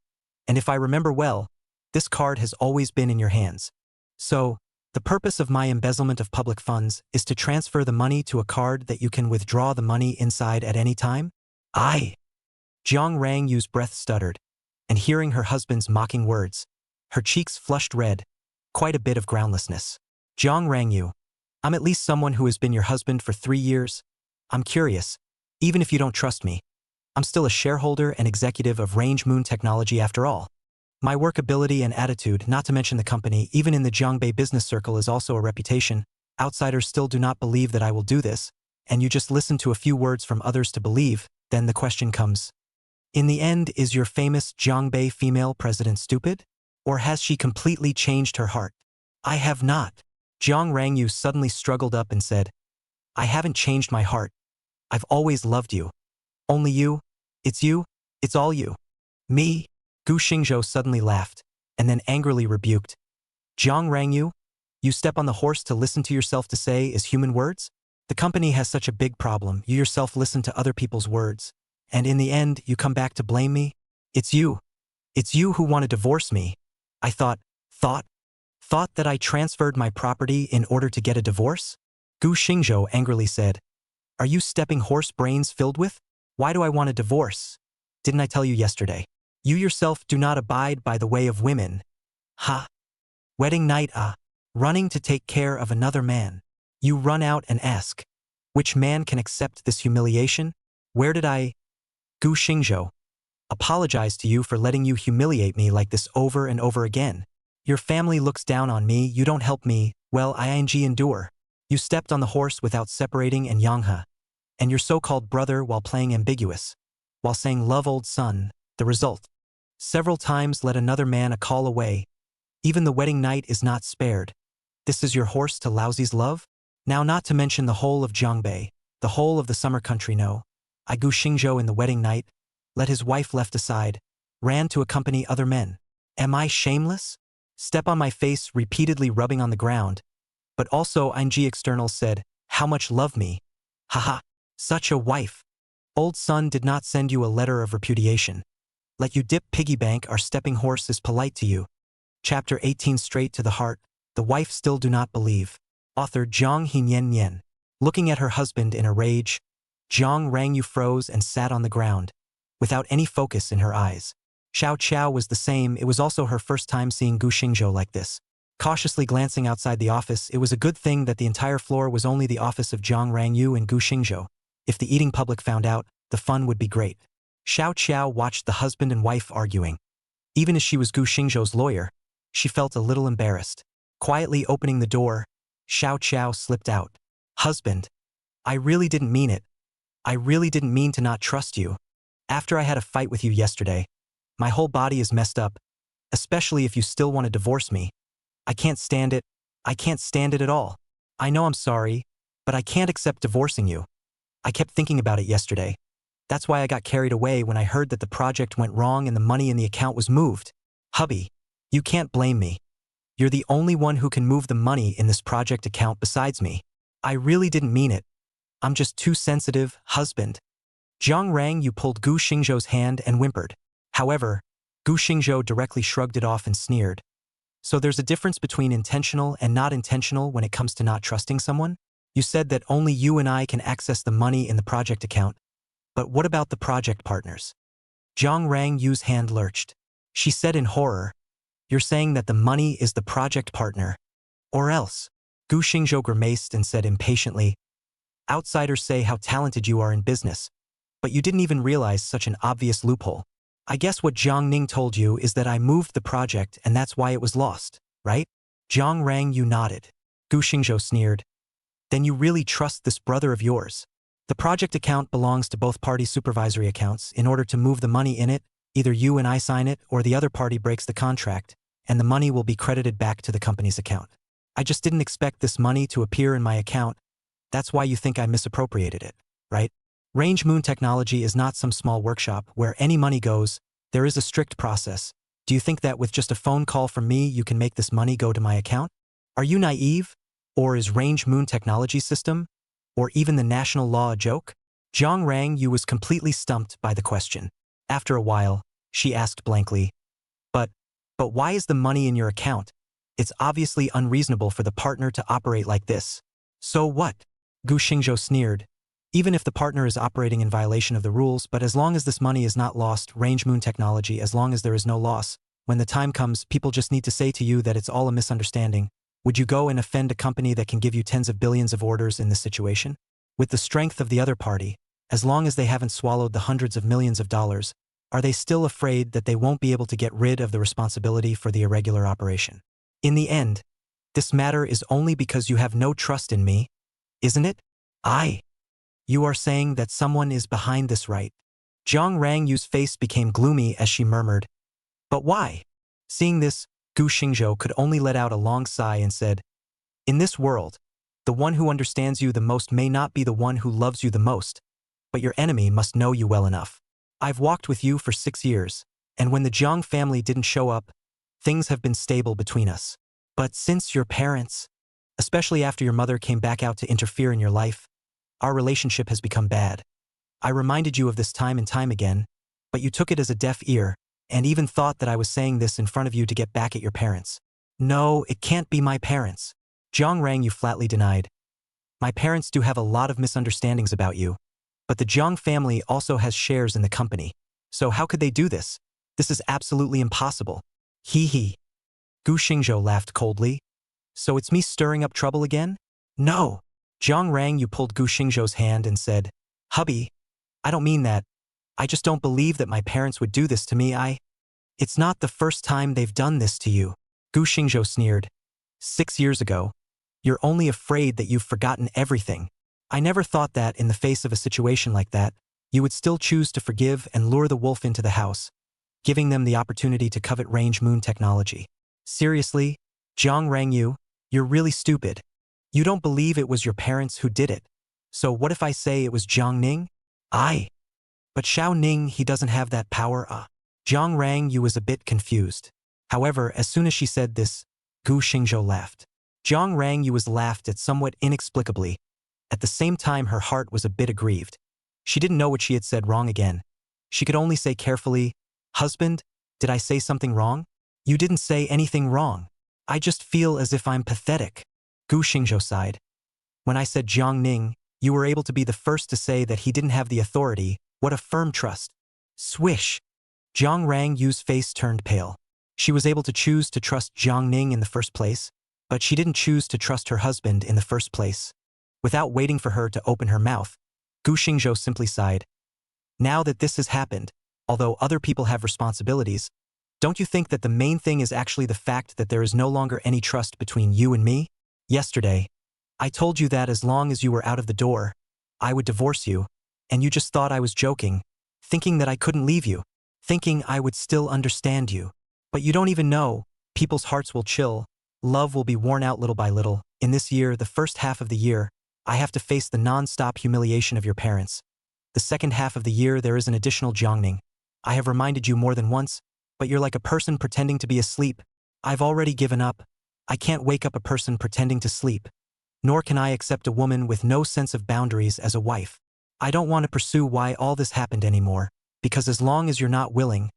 [SPEAKER 1] And if I remember well, this card has always been in your hands. So, the purpose of my embezzlement of public funds is to transfer the money to a card that you can withdraw the money inside at any time? Aye. Zhang Rangyu's breath stuttered, and hearing her husband's mocking words, her cheeks flushed red, quite a bit of groundlessness. Zhang Rangyu, I'm at least someone who has been your husband for 3 years. I'm curious, even if you don't trust me. I'm still a shareholder and executive of Range Moon Technology after all. My workability and attitude, not to mention the company, even in the Jiangbei business circle is also a reputation. Outsiders still do not believe that I will do this, and you just listen to a few words from others to believe, then the question comes. In the end, is your famous Jiangbei female president stupid? Or has she completely changed her heart? I have not. Zhang Rangyu suddenly struggled up and said, I haven't changed my heart. I've always loved you. Only you? It's all you. Me? Gu Xingzhou suddenly laughed, and then angrily rebuked. Zhang Rangyu, you step on the horse to listen to yourself to say is human words? The company has such a big problem, you yourself listen to other people's words. And in the end, you come back to blame me? It's you. It's you who want to divorce me. I thought that I transferred my property in order to get a divorce? Gu Xingzhou angrily said, Are you stepping horse brains filled with? Why do I want a divorce? Didn't I tell you yesterday? You yourself do not abide by the way of women. Ha! Wedding night running to take care of another man. You run out and ask, which man can accept this humiliation? Where did I? Gu Xingzhou, apologize to you for letting you humiliate me like this over and over again. Your family looks down on me, you don't help me, Well, ing endure. You stepped on the horse without separating and Yanghe. And your so-called brother while playing ambiguous. While saying love old son, the result. Several times let another man a call away. Even the wedding night is not spared. This is your horse to Laozi's love? Now not to mention the whole of Jiangbei, the whole of the summer country know. I gu Xingzhou in the wedding night, let his wife left aside, ran to accompany other men. Am I shameless? Step on my face repeatedly rubbing on the ground. But also ing external said, how much love me? Haha, such a wife. Old son did not send you a letter of repudiation. Let you dip piggy bank our stepping horse is polite to you. Chapter 18 Straight to the heart, the wife still do not believe. Author Zhang Hinian Nian. Looking at her husband in a rage, Zhang Rangyu froze and sat on the ground, without any focus in her eyes. Xiao Qiao was the same, it was also her first time seeing Gu Xingzhou like this. Cautiously glancing outside the office, it was a good thing that the entire floor was only the office of Zhang Rangyu and Gu Xingzhou. If the eating public found out, the fun would be great. Xiao Qiao watched the husband and wife arguing. Even as she was Gu Xingzhou's lawyer, she felt a little embarrassed. Quietly opening the door, Xiao Qiao slipped out. Husband, I really didn't mean it. I really didn't mean to not trust you. After I had a fight with you yesterday, my whole body is messed up, especially if you still want to divorce me. I can't stand it. I can't stand it at all. I know I'm sorry, but I can't accept divorcing you. I kept thinking about it yesterday. That's why I got carried away when I heard that the project went wrong and the money in the account was moved. Hubby, you can't blame me. You're the only one who can move the money in this project account besides me. I really didn't mean it. I'm just too sensitive, husband. Zhang Rangyu pulled Gu Xingzhou's hand and whimpered. However, Gu Xingzhou directly shrugged it off and sneered. So there's a difference between intentional and not intentional when it comes to not trusting someone? You said that only you and I can access the money in the project account. But what about the project partners? Zhang Rangyu's hand lurched. She said in horror, you're saying that the money is the project partner. Or else. Gu Xingzhou grimaced and said impatiently, outsiders say how talented you are in business, but you didn't even realize such an obvious loophole. I guess what Jiang Ning told you is that I moved the project and that's why it was lost, right? Zhang Rangyu nodded. Gu Xingzhou sneered. Then you really trust this brother of yours? The project account belongs to both party supervisory accounts. In order to move the money in it, either you and I sign it or the other party breaks the contract, and the money will be credited back to the company's account. I just didn't expect this money to appear in my account. That's why you think I misappropriated it, right? Range Moon Technology is not some small workshop where any money goes. There is a strict process. Do you think that with just a phone call from me you can make this money go to my account? Are you naive? Or is Range Moon Technology system? Or even the national law a joke? Zhang Rangyu was completely stumped by the question. After a while, she asked blankly, But why is the money in your account? It's obviously unreasonable for the partner to operate like this. So what? Gu Xingzhou sneered. Even if the partner is operating in violation of the rules, but as long as this money is not lost, Range Moon Technology, as long as there is no loss, when the time comes, people just need to say to you that it's all a misunderstanding. Would you go and offend a company that can give you tens of billions of orders in this situation? With the strength of the other party, as long as they haven't swallowed the hundreds of millions of dollars, are they still afraid that they won't be able to get rid of the responsibility for the irregular operation? In the end, this matter is only because you have no trust in me, isn't it? You are saying that someone is behind this, right? Zhang Rangyu's face became gloomy as she murmured, But why? Seeing this, Gu Xingzhou could only let out a long sigh and said, In this world, the one who understands you the most may not be the one who loves you the most, but your enemy must know you well enough. I've walked with you for 6 years, and when the Jiang family didn't show up, things have been stable between us. But since your parents, especially after your mother came back out to interfere in your life, our relationship has become bad. I reminded you of this time and time again, but you took it as a deaf ear, and even thought that I was saying this in front of you to get back at your parents. No, it can't be my parents. Zhang Rangyu flatly denied. My parents do have a lot of misunderstandings about you, but the Jiang family also has shares in the company. So how could they do this? This is absolutely impossible. Hee. Gu Xingzhou laughed coldly. So it's me stirring up trouble again? No. Zhang Rangyu pulled Gu Xingzhou's hand and said, Hubby, I don't mean that. I just don't believe that my parents would do this to me. It's not the first time they've done this to you. Gu Xingzhou sneered. 6 years ago, You're only afraid that you've forgotten everything. I never thought that in the face of a situation like that, you would still choose to forgive and lure the wolf into the house, giving them the opportunity to covet range moon technology. Seriously, Jiang Rangyu, you're really stupid. You don't believe it was your parents who did it. So what if I say it was Jiang Ning? But Xiao Ning, he doesn't have that power. Jiang Rangyu was a bit confused. However, as soon as she said this, Gu Xingzhou laughed. Jiang Rangyu was laughed at somewhat inexplicably. At the same time, her heart was a bit aggrieved. She didn't know what she had said wrong again. She could only say carefully, "Husband, did I say something wrong?" "You didn't say anything wrong. I just feel as if I'm pathetic." Gu Xingzhou sighed. "When I said Jiang Ning, you were able to be the first to say that he didn't have the authority. What a firm trust." Swish! Jiang Rangyu's face turned pale. She was able to choose to trust Jiang Ning in the first place, but she didn't choose to trust her husband in the first place. Without waiting for her to open her mouth, Gu Xingzhou simply sighed. "Now that this has happened, although other people have responsibilities, don't you think that the main thing is actually the fact that there is no longer any trust between you and me? Yesterday, I told you that as long as you were out of the door, I would divorce you, and you just thought I was joking, thinking that I couldn't leave you, thinking I would still understand you. But you don't even know, people's hearts will chill, love will be worn out little by little. In this year, the first half of the year, I have to face the non-stop humiliation of your parents. The second half of the year, there is an additional Jiangning. I have reminded you more than once, but you're like a person pretending to be asleep. I've already given up. I can't wake up a person pretending to sleep. Nor can I accept a woman with no sense of boundaries as a wife. I don't want to pursue why all this happened anymore, because as long as you're not willing,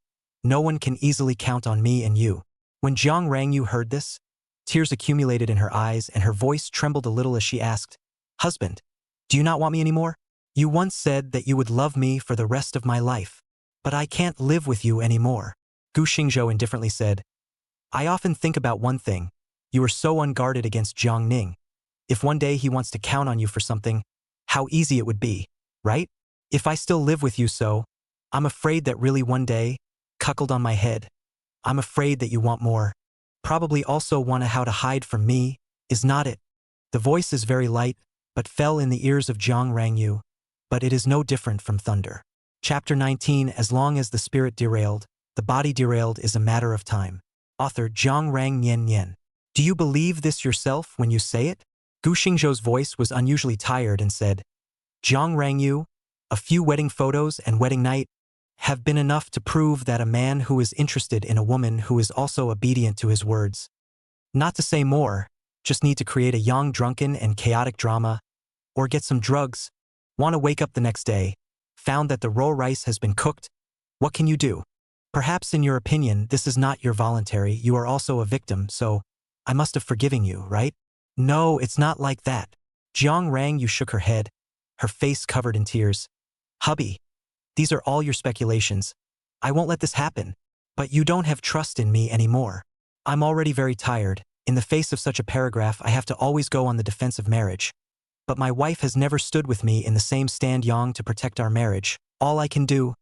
[SPEAKER 1] no one can easily count on me and you." When Jiang Rangyu heard this, tears accumulated in her eyes and her voice trembled a little as she asked, "Husband, do you not want me anymore? You once said that you would love me for the rest of my life. But I can't live with you anymore." Gu Xingzhou indifferently said, "I often think about one thing. You are so unguarded against Jiang Ning. If one day he wants to count on you for something, how easy it would be, right? If I still live with you so, I'm afraid that really one day, cuckold on my head, I'm afraid that you want more. Probably also want how to hide from me, is not it?" The voice is very light, but fell in the ears of Jiang Rangyu. But it is no different from thunder. Chapter 19. As long as the spirit derailed, the body derailed is a matter of time. Author Jiang Rang Nian Nian. Do you believe this yourself when you say it? Gu Xingzhou's voice was unusually tired and said, "Jiang Rangyu, a few wedding photos and wedding night have been enough to prove that a man who is interested in a woman who is also obedient to his words. Not to say more, just need to create a young, drunken, and chaotic drama, or get some drugs, want to wake up the next day, found that the raw rice has been cooked. What can you do? Perhaps in your opinion, this is not your voluntary, you are also a victim, so I must have forgiven you, right? No, it's not like that." Jiang Rangyu shook her head, her face covered in tears. "Hubby, these are all your speculations. I won't let this happen. But you don't have trust in me anymore. I'm already very tired. In the face of such a paragraph, I have to always go on the defense of marriage. But my wife has never stood with me in the same stand yang to protect our marriage. All I can do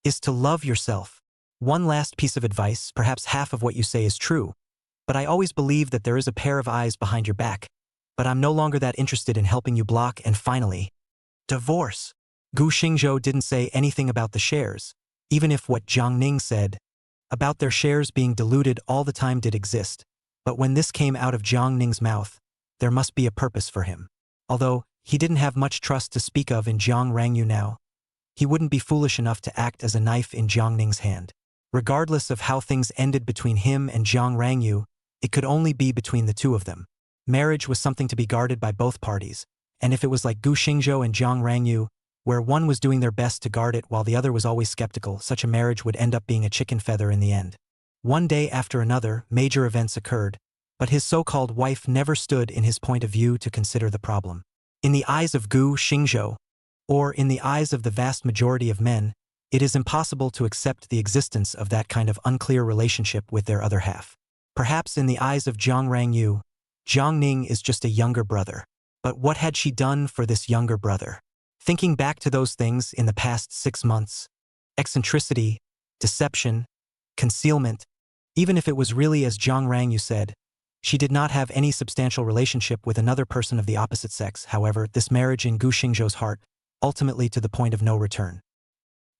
[SPEAKER 1] is to love yourself. One last piece of advice, perhaps half of what you say is true, but I always believe that there is a pair of eyes behind your back. But I'm no longer that interested in helping you block and finally, divorce." Gu Xingzhou didn't say anything about the shares, even if what Jiang Ning said about their shares being diluted all the time did exist. But when this came out of Jiang Ning's mouth, there must be a purpose for him. Although he didn't have much trust to speak of in Jiang Rangyu now, he wouldn't be foolish enough to act as a knife in Jiang Ning's hand. Regardless of how things ended between him and Jiang Rangyu, it could only be between the two of them. Marriage was something to be guarded by both parties, and if it was like Gu Xingzhou and Jiang Rangyu, where one was doing their best to guard it while the other was always skeptical, such a marriage would end up being a chicken feather in the end. One day after another, major events occurred, but his so-called wife never stood in his point of view to consider the problem. In the eyes of Gu Xingzhou, or in the eyes of the vast majority of men, it is impossible to accept the existence of that kind of unclear relationship with their other half. Perhaps in the eyes of Jiang Rangyu, Jiang Ning is just a younger brother. But what had she done for this younger brother? Thinking back to those things in the past 6 months, eccentricity, deception, concealment, even if it was really as Jiang Rangyu said, She did not have any substantial relationship with another person of the opposite sex, however, this marriage in Gu Xingzhou's heart, ultimately to the point of no return.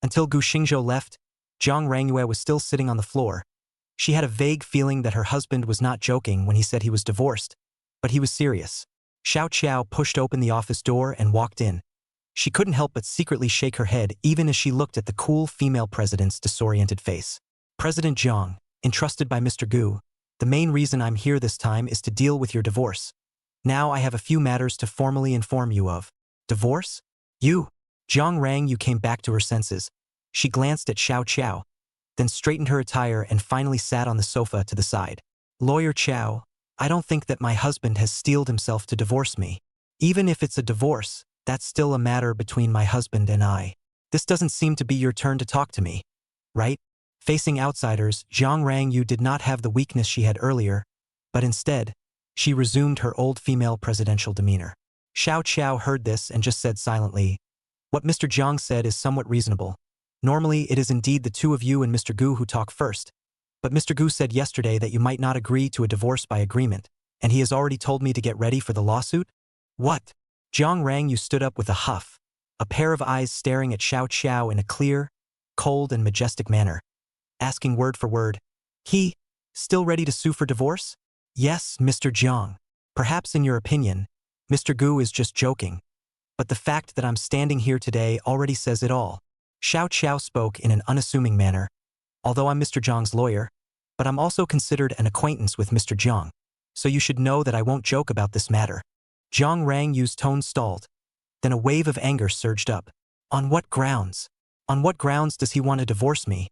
[SPEAKER 1] Until Gu Xingzhou left, Jiang Rangyue was still sitting on the floor. She had a vague feeling that her husband was not joking when he said he was divorced, but he was serious. Xiao Qiao pushed open the office door and walked in. She couldn't help but secretly shake her head even as she looked at the cool female president's disoriented face. President Jiang, entrusted by Mr. Gu, the main reason I'm here this time is to deal with your divorce. Now I have a few matters to formally inform you of. Divorce? You? Jiang Rangyue came back to her senses. She glanced at Xiao Qiao, then straightened her attire and finally sat on the sofa to the side. Lawyer Qiao, I don't think that my husband has steeled himself to divorce me. Even if it's a divorce, that's still a matter between my husband and I. This doesn't seem to be your turn to talk to me, right? Facing outsiders, Jiang Rangyue did not have the weakness she had earlier, but instead, she resumed her old female presidential demeanor. Xiao Qiao heard this and just said silently, "What Mr. Jiang said is somewhat reasonable. Normally, it is indeed the two of you and Mr. Gu who talk first, but Mr. Gu said yesterday that you might not agree to a divorce by agreement, and he has already told me to get ready for the lawsuit?" What? Jiang Rangyue stood up with a huff, a pair of eyes staring at Xiao Qiao in a clear, cold and majestic manner, asking word for word, "He, still ready to sue for divorce?" "Yes, Mr. Jiang. Perhaps in your opinion, Mr. Gu is just joking, but the fact that I'm standing here today already says it all." Xiao Qiao spoke in an unassuming manner. "Although I'm Mr. Jiang's lawyer, but I'm also considered an acquaintance with Mr. Jiang, so you should know that I won't joke about this matter." Jiang Rangyue's tone stalled. Then a wave of anger surged up. "On what grounds? On what grounds does he want to divorce me?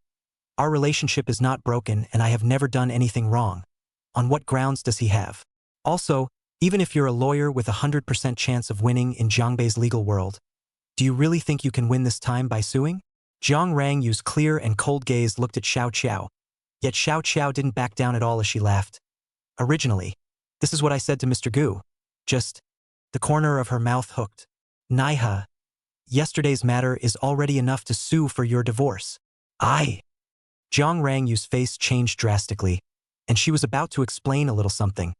[SPEAKER 1] Our relationship is not broken and I have never done anything wrong. On what grounds does he have? Also, even if you're a lawyer with a 100% chance of winning in Jiangbei's legal world, do you really think you can win this time by suing?" Jiang Rangyue's clear and cold gaze looked at Xiao Qiao, yet Xiao Qiao didn't back down at all as she laughed. "Originally, this is what I said to Mr. Gu. Just..." The corner of her mouth hooked. "Naiha, yesterday's matter is already enough to sue for your divorce." "I..." Jiang Rangyue's face changed drastically, and she was about to explain a little something,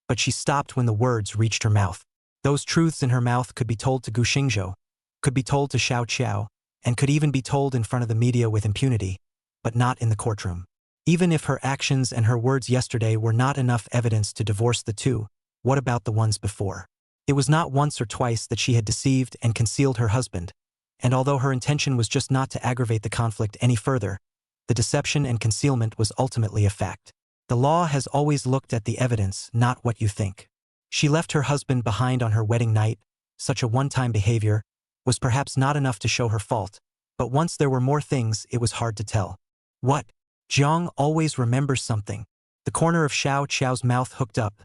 [SPEAKER 1] but she stopped when the words reached her mouth. Those truths in her mouth could be told to Gu Xingzhou, could be told to Xiao Qiao, and could even be told in front of the media with impunity, but not in the courtroom. Even if her actions and her words yesterday were not enough evidence to divorce the two, what about the ones before? It was not once or twice that she had deceived and concealed her husband, and although her intention was just not to aggravate the conflict any further, the deception and concealment was ultimately a fact. The law has always looked at the evidence, not what you think. She left her husband behind on her wedding night. Such a one-time behavior was perhaps not enough to show her fault, but once there were more things, it was hard to tell. What? Jiang always remembers something. The corner of Xiao Qiao's mouth hooked up,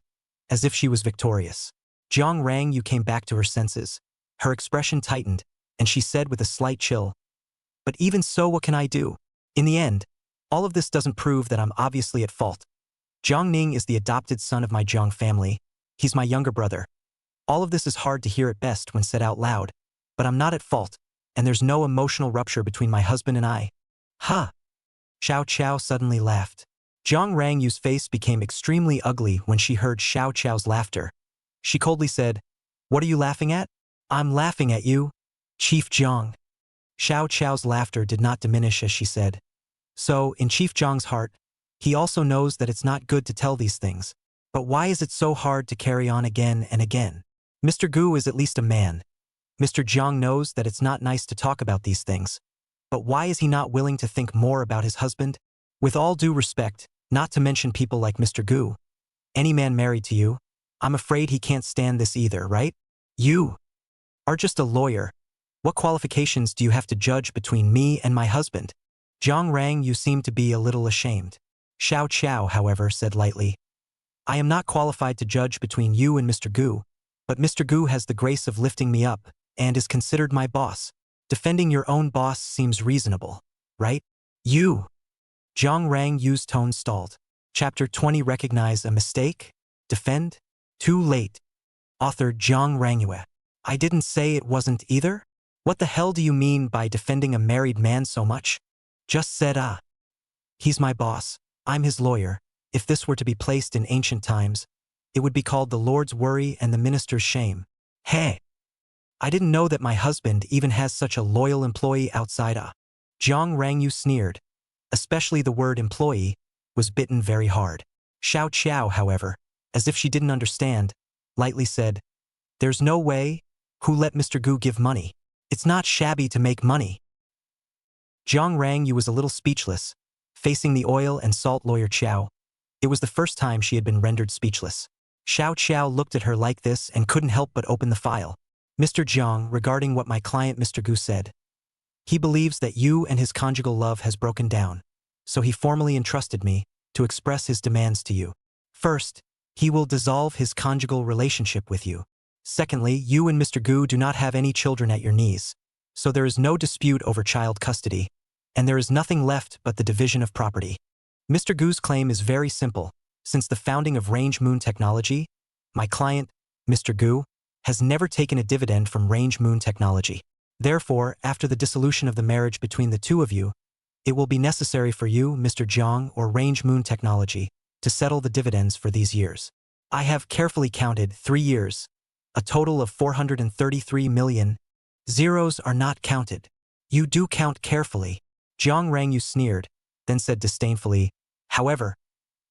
[SPEAKER 1] as if she was victorious. Jiang Rangyue came back to her senses. Her expression tightened, and she said with a slight chill, "But even so, what can I do? In the end, all of this doesn't prove that I'm obviously at fault. Jiang Ning is the adopted son of my Jiang family. He's my younger brother. All of this is hard to hear at best when said out loud, but I'm not at fault, and there's no emotional rupture between my husband and I." "Ha!" Xiao Qiao suddenly laughed. Jiang Rangyue's face became extremely ugly when she heard Xiao Qiao's laughter. She coldly said, "What are you laughing at?" "I'm laughing at you, Chief Jiang." Xiao Qiao's laughter did not diminish as she said, "So, in Chief Jiang's heart, he also knows that it's not good to tell these things. But why is it so hard to carry on again and again? Mr. Gu is at least a man. Mr. Jiang knows that it's not nice to talk about these things. But why is he not willing to think more about his husband? With all due respect, not to mention people like Mr. Gu, any man married to you, I'm afraid he can't stand this either, right? You are just a lawyer. What qualifications do you have to judge between me and my husband?" Jiang Rangyue seemed to be a little ashamed. Xiao Qiao, however, said lightly, "I am not qualified to judge between you and Mr. Gu, but Mr. Gu has the grace of lifting me up and is considered my boss. Defending your own boss seems reasonable, right? You." Jiang Rangyue's tone stalled. Chapter 20. Recognize a mistake? Defend? Too late. Author Jiang Rangyue. I didn't say it wasn't either? What the hell do you mean by defending a married man so much? Just said, he's my boss. I'm his lawyer. If this were to be placed in ancient times, It would be called the Lord's worry and the minister's shame. Hey! I didn't know that my husband even has such a loyal employee outside Jiang Rangyu sneered. Especially the word employee was bitten very hard. Xiao Qiao, however, as if she didn't understand, lightly said, "There's no way. Who let Mr. Gu give money? It's not shabby to make money." Jiang Rangyu was a little speechless, facing the oil and salt lawyer Qiao. It was the first time she had been rendered speechless. Xiao Qiao looked at her like this and couldn't help but open the file. "Mr. Jiang, regarding what my client Mr. Gu said, he believes that you and his conjugal love has broken down, so he formally entrusted me to express his demands to you. First, he will dissolve his conjugal relationship with you. Secondly, you and Mr. Gu do not have any children at your knees, so there is no dispute over child custody, and there is nothing left but the division of property. Mr. Gu's claim is very simple. Since the founding of Range Moon Technology, my client, Mr. Gu, has never taken a dividend from Range Moon Technology. Therefore, after the dissolution of the marriage between the two of you, it will be necessary for you, Mr. Jiang, or Range Moon Technology, to settle the dividends for these years. I have carefully counted 3 years, a total of 433 million. Zeros are not counted. You do count carefully." Jiang Rangyu sneered, then said disdainfully, "However,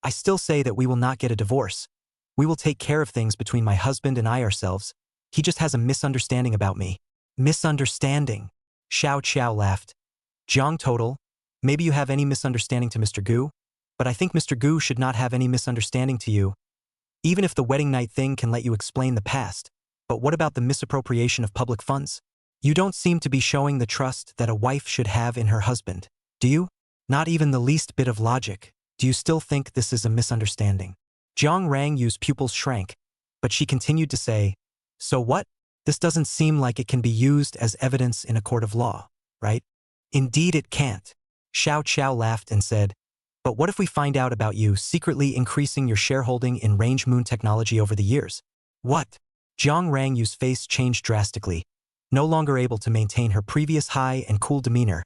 [SPEAKER 1] I still say that we will not get a divorce. We will take care of things between my husband and I ourselves. He just has a misunderstanding about me." "Misunderstanding?" Xiao Qiao laughed. "Jiang Total, maybe you have any misunderstanding to Mr. Gu, but I think Mr. Gu should not have any misunderstanding to you. Even if the wedding night thing can let you explain the past, but what about the misappropriation of public funds? You don't seem to be showing the trust that a wife should have in her husband, do you? Not even the least bit of logic. Do you still think this is a misunderstanding?" Jiang Rangyu's pupils shrank, but she continued to say, "So what? This doesn't seem like it can be used as evidence in a court of law, right?" "Indeed it can't." Xiao Qiao laughed and said, "But what if we find out about you secretly increasing your shareholding in Range Moon Technology over the years?" "What?" Jiang Rangyu's face changed drastically. No longer able to maintain her previous high and cool demeanor,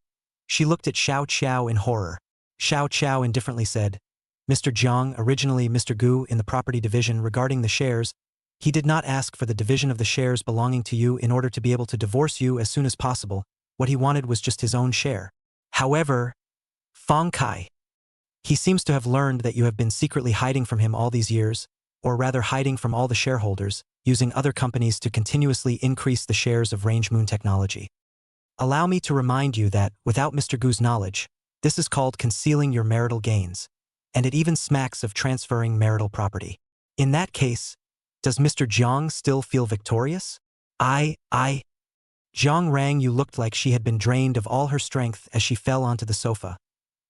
[SPEAKER 1] she looked at Xiao Qiao in horror. Xiao Qiao indifferently said, "Mr. Jiang, originally Mr. Gu in the property division regarding the shares, he did not ask for the division of the shares belonging to you in order to be able to divorce you as soon as possible. What he wanted was just his own share. However, Fang Kai, he seems to have learned that you have been secretly hiding from him all these years, or rather hiding from all the shareholders, using other companies to continuously increase the shares of Range Moon Technology. Allow me to remind you that, without Mr. Gu's knowledge, this is called concealing your marital gains, and it even smacks of transferring marital property. In that case, does Mr. Jiang still feel victorious?" I. Jiang Rangyu looked like she had been drained of all her strength as she fell onto the sofa,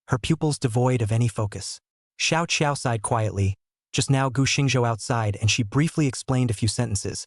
[SPEAKER 1] her pupils devoid of any focus. Xiao Qiao sighed quietly. Just now Gu Xingzhou outside, and she briefly explained a few sentences.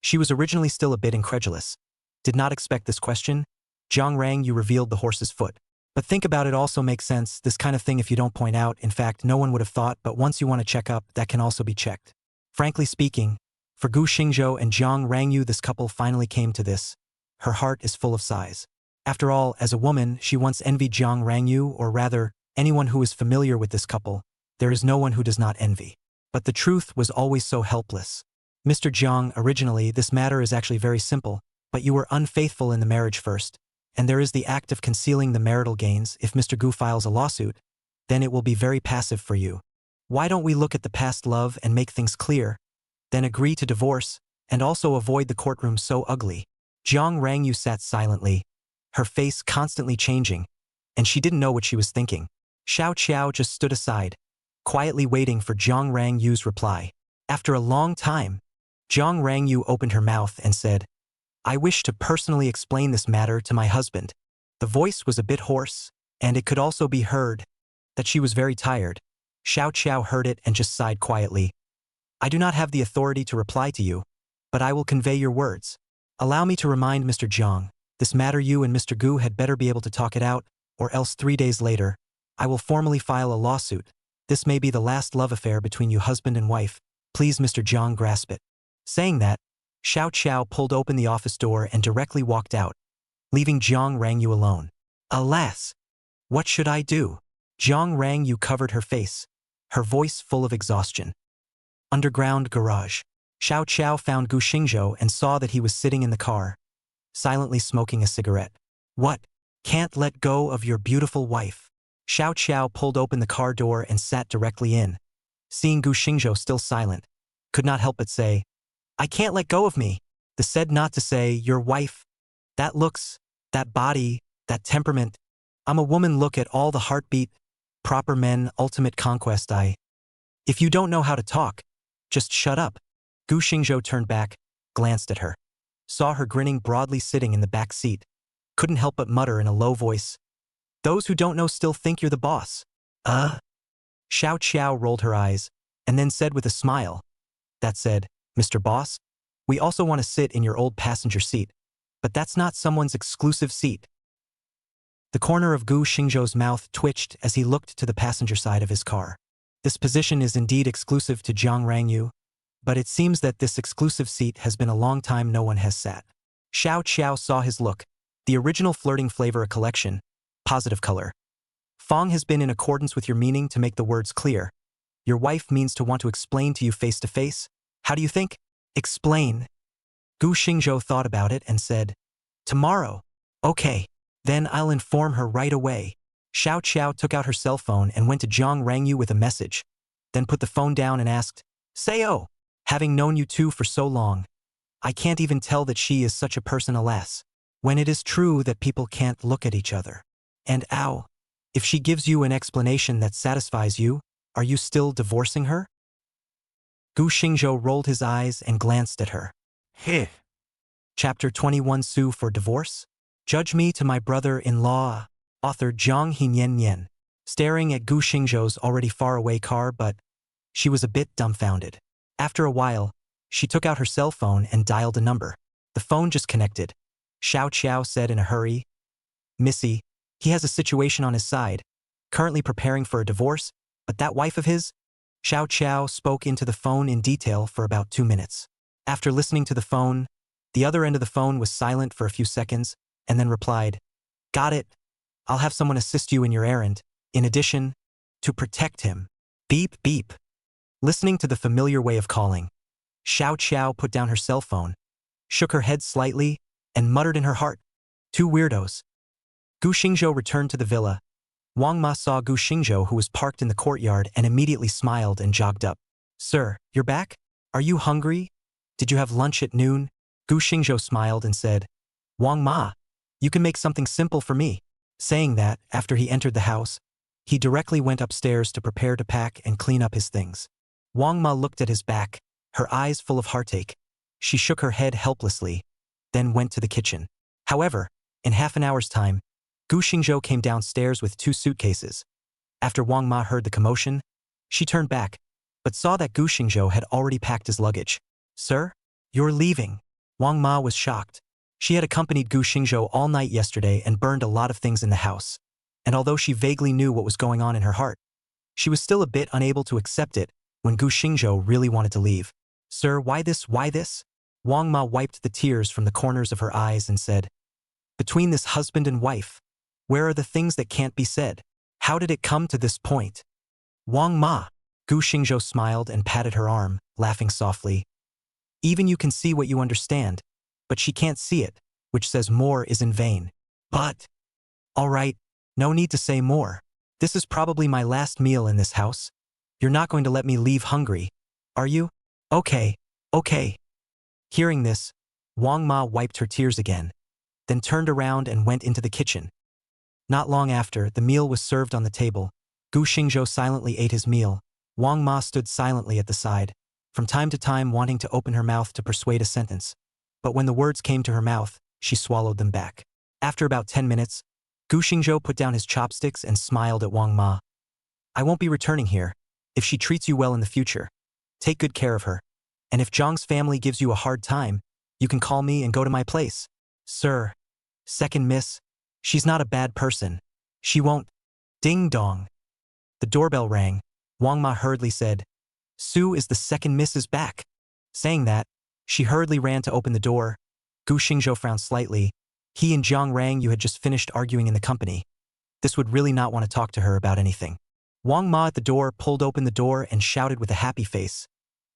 [SPEAKER 1] She was originally still a bit incredulous. Did not expect this question. Jiang Rangyu revealed the horse's foot. But think about it, also makes sense, this kind of thing if you don't point out, in fact no one would have thought, but once you want to check up, that can also be checked. Frankly speaking, for Gu Xingzhou and Jiang Rangyu this couple finally came to this. Her heart is full of sighs. After all, as a woman, she once envied Jiang Rangyu, or rather, anyone who is familiar with this couple. There is no one who does not envy. But the truth was always so helpless. "Mr. Jiang, originally this matter is actually very simple, but you were unfaithful in the marriage first, and there is the act of concealing the marital gains. If Mr. Gu files a lawsuit, then it will be very passive for you. Why don't we look at the past love and make things clear, then agree to divorce, and also avoid the courtroom so ugly?" Jiang Rangyu sat silently, her face constantly changing, and she didn't know what she was thinking. Xiao Qiao just stood aside, quietly waiting for Jiang Rangyu's reply. After a long time, Jiang Rangyu opened her mouth and said, "I wish to personally explain this matter to my husband." The voice was a bit hoarse, and it could also be heard that she was very tired. Xiao Qiao heard it and just sighed quietly. "I do not have the authority to reply to you, but I will convey your words. Allow me to remind Mr. Jiang, this matter you and Mr. Gu had better be able to talk it out, or else 3 days later, I will formally file a lawsuit. This may be the last love affair between you husband and wife. Please Mr. Jiang, grasp it." Saying that, Xiao Qiao pulled open the office door and directly walked out, leaving Jiang Rangyu alone. Alas! What should I do? Jiang Rangyu covered her face, her voice full of exhaustion. Underground garage. Xiao Qiao found Gu Xingzhou and saw that he was sitting in the car, silently smoking a cigarette. What? Can't let go of your beautiful wife. Xiao Qiao pulled open the car door and sat directly in. Seeing Gu Xingzhou still silent, could not help but say, I can't let go of me. The said not to say, your wife. That looks, that body, that temperament. I'm a woman, look at all the heartbeat. Proper men, ultimate conquest. If you don't know how to talk, just shut up. Gu Xingzhou turned back, glanced at her. Saw her grinning broadly sitting in the back seat. Couldn't help but mutter in a low voice, those who don't know still think you're the boss. Xiao Qiao rolled her eyes, and then said with a smile, that said, Mr. Boss, we also want to sit in your old passenger seat, but that's not someone's exclusive seat. The corner of Gu Xingzhou's mouth twitched as he looked to the passenger side of his car. This position is indeed exclusive to Jiang Rangyu, but it seems that this exclusive seat has been a long time no one has sat. Xiao Qiao saw his look, the original flirting flavor a collection, positive color. Fong has been in accordance with your meaning to make the words clear. Your wife means to want to explain to you face to face. How do you think? Explain. Gu Xingzhou thought about it and said, tomorrow. Okay. Then I'll inform her right away. Xiao Qiao took out her cell phone and went to Jiang Rangyu with a message, then put the phone down and asked, say oh, having known you two for so long, I can't even tell that she is such a person, alas. When it is true that people can't look at each other. And ow, if she gives you an explanation that satisfies you, are you still divorcing her? Gu Xingzhou rolled his eyes and glanced at her. Heh. Chapter 21 Sue for Divorce? Judge me to my brother-in-law. Author Zhang Hinyan. Staring at Gu Xingzhou's already far away car, but she was a bit dumbfounded. After a while, she took out her cell phone and dialed a number. The phone just connected. Xiao Qiao said in a hurry, Missy, he has a situation on his side, currently preparing for a divorce, but that wife of his? Xiao Qiao spoke into the phone in detail for about 2 minutes. After listening to the phone, the other end of the phone was silent for a few seconds, and then replied, got it. I'll have someone assist you in your errand, in addition, to protect him. Beep beep. Listening to the familiar way of calling, Xiao Qiao put down her cell phone, shook her head slightly, and muttered in her heart, two weirdos. Gu Xingzhou returned to the villa. Wang Ma saw Gu Xingzhou, who was parked in the courtyard, and immediately smiled and jogged up. Sir, you're back? Are you hungry? Did you have lunch at noon? Gu Xingzhou smiled and said, Wang Ma, you can make something simple for me. Saying that, after he entered the house, he directly went upstairs to prepare to pack and clean up his things. Wang Ma looked at his back, her eyes full of heartache. She shook her head helplessly, then went to the kitchen. However, in half an hour's time, Gu Xingzhou came downstairs with 2 suitcases. After Wang Ma heard the commotion, she turned back, but saw that Gu Xingzhou had already packed his luggage. Sir, you're leaving. Wang Ma was shocked. She had accompanied Gu Xingzhou all night yesterday and burned a lot of things in the house. And although she vaguely knew what was going on in her heart, she was still a bit unable to accept it when Gu Xingzhou really wanted to leave. Sir, why this, why this? Wang Ma wiped the tears from the corners of her eyes and said, between this husband and wife, where are the things that can't be said? How did it come to this point? Wang Ma. Gu Xingzhou smiled and patted her arm, laughing softly. Even you can see what you understand, but she can't see it, which says more is in vain. But, all right, no need to say more. This is probably my last meal in this house. You're not going to let me leave hungry, are you? Okay, okay. Hearing this, Wang Ma wiped her tears again, then turned around and went into the kitchen. Not long after, the meal was served on the table. Gu Xingzhou silently ate his meal. Wang Ma stood silently at the side, from time to time wanting to open her mouth to persuade a sentence. But when the words came to her mouth, she swallowed them back. After about 10 minutes, Gu Xingzhou put down his chopsticks and smiled at Wang Ma. I won't be returning here. If she treats you well in the future, take good care of her. And if Zhang's family gives you a hard time, you can call me and go to my place. Sir. Second miss. She's not a bad person. She won't. Ding dong. The doorbell rang. Wang Ma hurriedly said, Sue is the second Mrs. back. Saying that, she hurriedly ran to open the door. Gu Xingzhou frowned slightly. He and Jiang Rangyu had just finished arguing in the company. This would really not want to talk to her about anything. Wang Ma at the door pulled open the door and shouted with a happy face,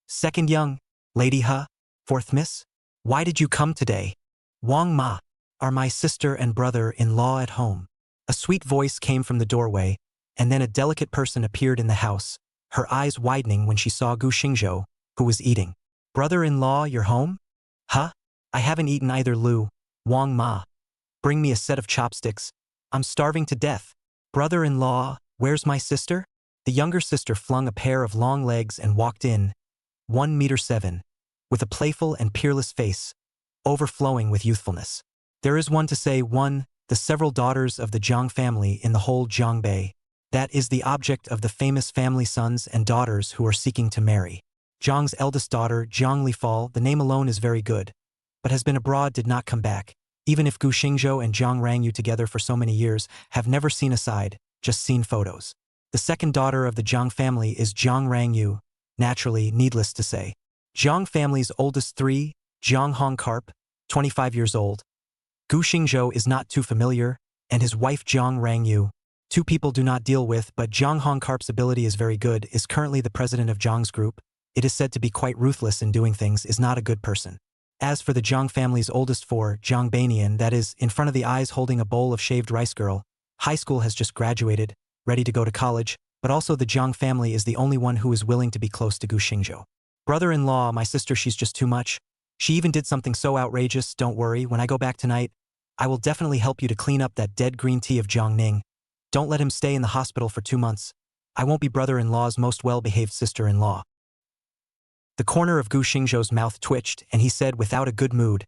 [SPEAKER 1] Second young lady, huh? Fourth miss? Why did you come today? Wang Ma, are my sister and brother-in-law at home? A sweet voice came from the doorway, and then a delicate person appeared in the house, her eyes widening when she saw Gu Xingzhou, who was eating. Brother-in-law, you're home? Huh? I haven't eaten either, Lu. Wang Ma. Bring me a set of chopsticks. I'm starving to death. Brother-in-law, where's my sister? The younger sister flung a pair of long legs and walked in, 1 meter 7, with a playful and peerless face, overflowing with youthfulness. There is one to say the several daughters of the Jiang family in the whole Jiang Bay. That is the object of the famous family sons and daughters who are seeking to marry. Jiang's eldest daughter, Jiang Lifal, the name alone is very good, but has been abroad, did not come back. Even if Gu Xingzhou and Jiang Rangyu together for so many years have never seen a side, just seen photos. The second daughter of the Jiang family is Jiang Rangyu, naturally, needless to say. Jiang family's oldest three, Jiang Hongkarp, 25 years old. Gu Xingzhou is not too familiar, and his wife Jiang Rangyu, two people do not deal with, but Jiang Hongkarp's ability is very good, is currently the president of Jiang's group. It is said to be quite ruthless in doing things, is not a good person. As for the Jiang family's oldest four, Jiang Banian, that is, in front of the eyes holding a bowl of shaved rice girl, high school, has just graduated, ready to go to college, but also the Jiang family is the only one who is willing to be close to Gu Xingzhou. Brother-in-law, my sister, she's just too much. She even did something so outrageous. Don't worry, when I go back tonight, I will definitely help you to clean up that dead green tea of Jiang Ning. Don't let him stay in the hospital for 2 months. I won't be brother-in-law's most well-behaved sister-in-law. The corner of Gu Xingzhou's mouth twitched, and he said without a good mood,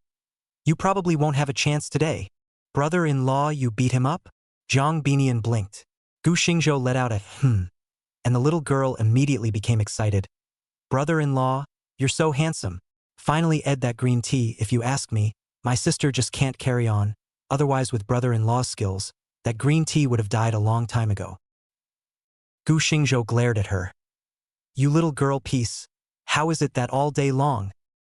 [SPEAKER 1] You probably won't have a chance today. Brother-in-law, you beat him up? Jiang Binian blinked. Gu Xingzhou let out a and the little girl immediately became excited. Brother-in-law, you're so handsome. Finally ed that green tea, if you ask me. My sister just can't carry on. Otherwise, with brother-in-law's skills, that green tea would have died a long time ago. Gu Xingzhou glared at her. You little girl piece. How is it that all day long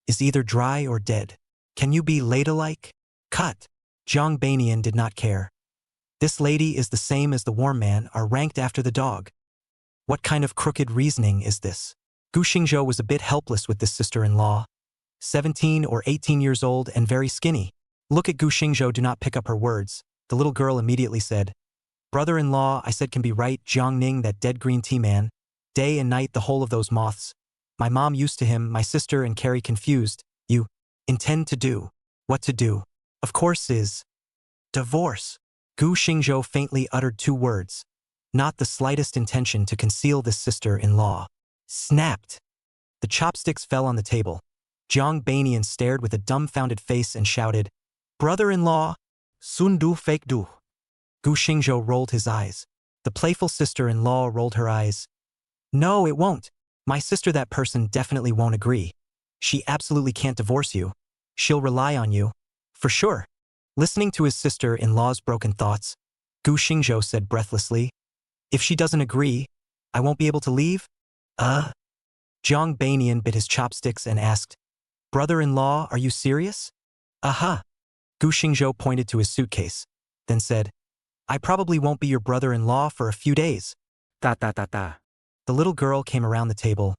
[SPEAKER 1] is either dry or dead? Can you be ladylike? Cut. Jiang Banian did not care. This lady is the same as the warm man, are ranked after the dog. What kind of crooked reasoning is this? Gu Xingzhou was a bit helpless with this sister-in-law. 17 or 18 years old and very skinny. Look at Gu Xingzhou, do not pick up her words. The little girl immediately said, Brother-in-law, I said can be right, Jiang Ning, that dead green tea man. Day and night the whole of those moths. My mom used to him, my sister and Carrie confused. You intend to do? What to do? Of course is divorce. Gu Xingzhou faintly uttered 2 words. Not the slightest intention to conceal this sister-in-law. Snapped. The chopsticks fell on the table. Jiang Banian stared with a dumbfounded face and shouted, Brother-in-law, sun du fake du. Gu Xingzhou rolled his eyes. The playful sister-in-law rolled her eyes. No, it won't. My sister, that person definitely won't agree. She absolutely can't divorce you. She'll rely on you. For sure. Listening to his sister-in-law's broken thoughts, Gu Xingzhou said breathlessly, If she doesn't agree, I won't be able to leave? Jiang Banian bit his chopsticks and asked, Brother-in-law, are you serious? Aha. Gu Xingzhou pointed to his suitcase, then said, I probably won't be your brother-in-law for a few days.
[SPEAKER 2] Da da da da.
[SPEAKER 1] The little girl came around the table.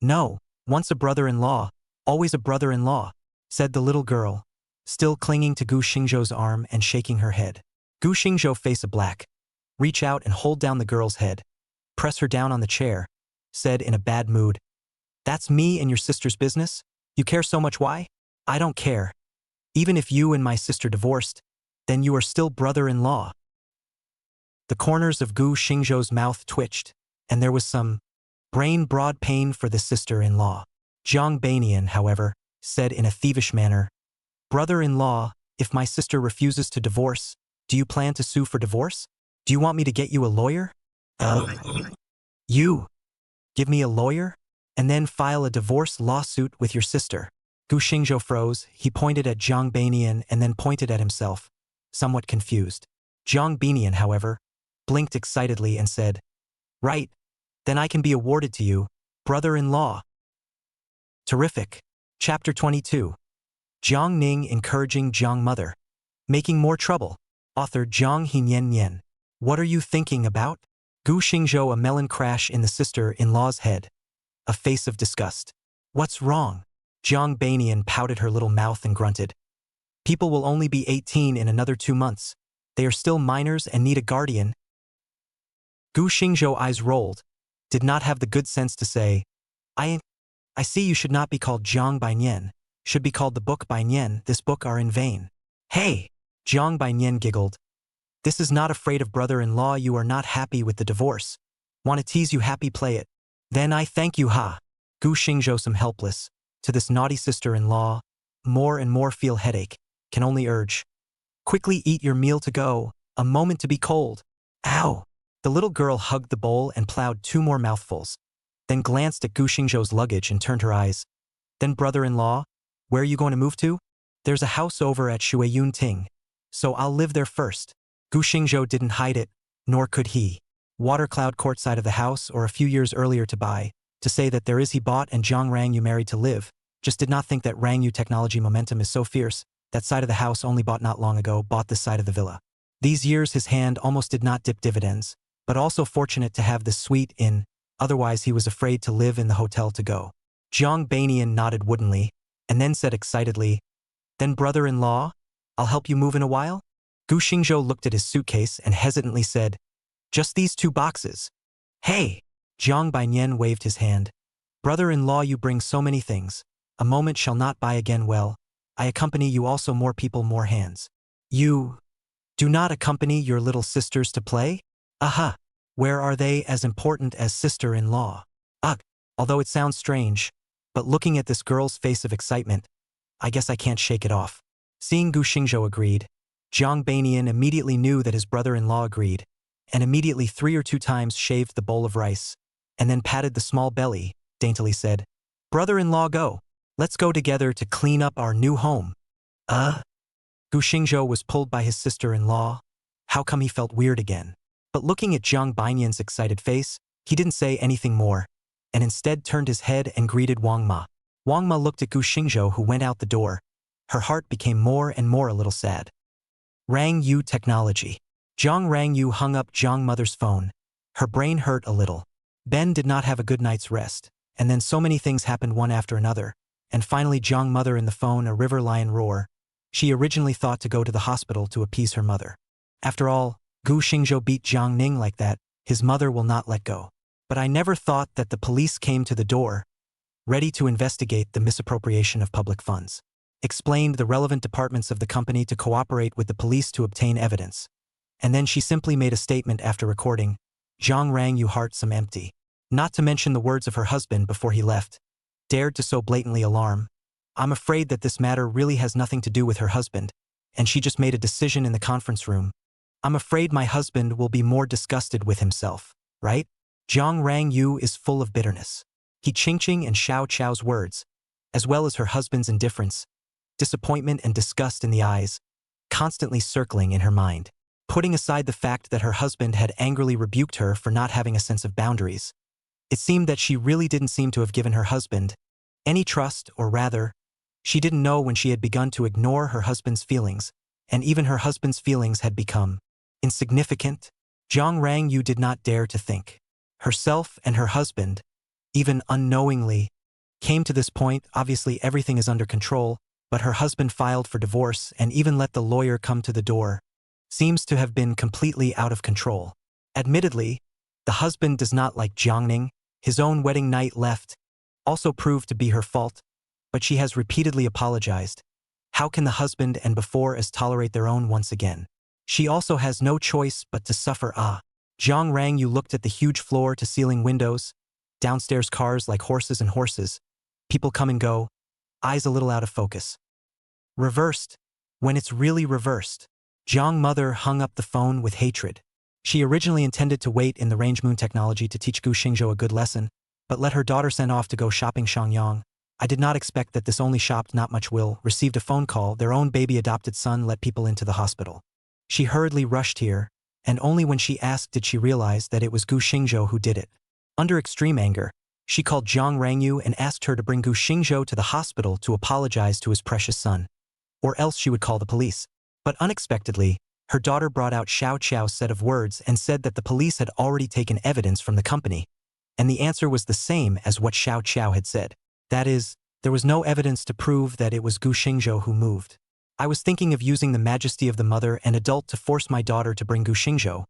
[SPEAKER 1] No, once a brother-in-law, always a brother-in-law, said the little girl, still clinging to Gu Xingzhou's arm and shaking her head. Gu Xingzhou face a black. Reach out and hold down the girl's head. Press her down on the chair, said in a bad mood. That's me and your sister's business? You care so much why? I don't care. Even if you and my sister divorced, then you are still brother-in-law. The corners of Gu Xingzhou's mouth twitched, and there was some brain-broad pain for the sister-in-law. Jiang Banian, however, said in a thievish manner, Brother-in-law, if my sister refuses to divorce, do you plan to sue for divorce? Do you want me to get you a lawyer? You give me a lawyer? And then file a divorce lawsuit with your sister? Gu Xingzhou froze. He pointed at Jiang Banian and then pointed at himself, somewhat confused. Jiang Banian, however, blinked excitedly and said, Right, then I can be awarded to you, brother-in-law. Terrific. Chapter 22. Jiang Ning encouraging Jiang mother. Making more trouble. Author Jiang Hinyan. What are you thinking about? Gu Xingzhou, a melon crash in the sister-in-law's head. A face of disgust. What's wrong? Jiang Banian pouted her little mouth and grunted. People will only be 18 in another 2 months. They are still minors and need a guardian. Gu Xingzhou eyes rolled, did not have the good sense to say, I see you should not be called Jiang Banian, should be called the book Banian, this book are in vain. Hey! Jiang Banian giggled. This is not afraid of brother-in-law, you are not happy with the divorce. Wanna tease you happy, play it. Then I thank you, ha! Gu Xingzhou some helpless. To this naughty sister-in-law, more and more feel headache, can only urge. Quickly eat your meal to go, a moment to be cold. Ow! The little girl hugged the bowl and plowed 2 more mouthfuls, then glanced at Gu Xingzhou's luggage and turned her eyes. Then brother-in-law, where are you going to move to? There's a house over at Shuiyun Ting, so I'll live there first. Gu Xingzhou didn't hide it, nor could he. Watercloud courtside of the house or a few years earlier to buy, to say that there is he bought and Zhang Rangyu married to live, just did not think that Rangyu technology momentum is so fierce, that side of the house only bought not long ago, bought this side of the villa. These years his hand almost did not dip dividends, but also fortunate to have this suite in, otherwise he was afraid to live in the hotel to go. Jiang Banian nodded woodenly, and then said excitedly, Then brother-in-law, I'll help you move in a while? Gu Xingzhou looked at his suitcase and hesitantly said, Just these 2 boxes. Hey! Jiang Banian waved his hand. Brother-in-law, you bring so many things. A moment shall not buy again. Well, I accompany you also, more people, more hands. You do not accompany your little sisters to play? Aha! Where are they as important as sister-in-law? Ugh! Although it sounds strange, but looking at this girl's face of excitement, I guess I can't shake it off. Seeing Gu Xingzhou agreed, Jiang Banian immediately knew that his brother-in-law agreed, and immediately 3 or 2 times shaved the bowl of rice, and then patted the small belly, daintily said, Brother-in-law, go. Let's go together to clean up our new home. Gu Xingzhou was pulled by his sister-in-law. How come he felt weird again? But looking at Jiang Banian's excited face, he didn't say anything more, and instead turned his head and greeted Wang Ma. Wang Ma looked at Gu Xingzhou, who went out the door. Her heart became more and more a little sad. Rangyu technology. Jiang Rangyu hung up Jiang Mother's phone. Her brain hurt a little. Ben did not have a good night's rest, and then so many things happened one after another, and finally Jiang Mother in the phone, a river lion roar. She originally thought to go to the hospital to appease her mother. After all, Gu Xingzhou beat Jiang Ning like that, his mother will not let go. But I never thought that the police came to the door, ready to investigate the misappropriation of public funds. Explained the relevant departments of the company to cooperate with the police to obtain evidence. And then she simply made a statement after recording, Zhang Rangyu heart some empty. Not to mention the words of her husband before he left. Dared to so blatantly alarm. I'm afraid that this matter really has nothing to do with her husband, and she just made a decision in the conference room. I'm afraid my husband will be more disgusted with himself, right? Zhang Rangyu is full of bitterness. He Qingqing and Xiao Qiao's words, as well as her husband's indifference, disappointment and disgust in the eyes, constantly circling in her mind. Putting aside the fact that her husband had angrily rebuked her for not having a sense of boundaries, it seemed that she really didn't seem to have given her husband any trust, or rather, she didn't know when she had begun to ignore her husband's feelings, and even her husband's feelings had become insignificant. Zhang Rangyu did not dare to think. Herself and her husband, even unknowingly, came to this point. Obviously everything is under control, but her husband filed for divorce and even let the lawyer come to the door. Seems to have been completely out of control. Admittedly, the husband does not like Jiangning. His own wedding night left also proved to be her fault, but she has repeatedly apologized. How can the husband and before as tolerate their own once again? She also has no choice but to suffer. Zhang Rangyu looked at the huge floor-to-ceiling windows, downstairs cars like horses and horses. People come and go, eyes a little out of focus. Reversed, when it's really reversed. Jiang Mother hung up the phone with hatred. She originally intended to wait in the range moon technology to teach Gu Xingzhou a good lesson, but let her daughter send off to go shopping Shangyang. I did not expect that this only shopped not much will, received a phone call, their own baby adopted son let people into the hospital. She hurriedly rushed here, and only when she asked did she realize that it was Gu Xingzhou who did it. Under extreme anger, she called Zhang Rangyu and asked her to bring Gu Xingzhou to the hospital to apologize to his precious son. Or else she would call the police. But unexpectedly, her daughter brought out Xiao Qiao's set of words and said that the police had already taken evidence from the company. And the answer was the same as what Xiao Qiao had said. That is, there was no evidence to prove that it was Gu Xingzhou who moved. I was thinking of using the majesty of the mother and adult to force my daughter to bring Gu Xingzhou,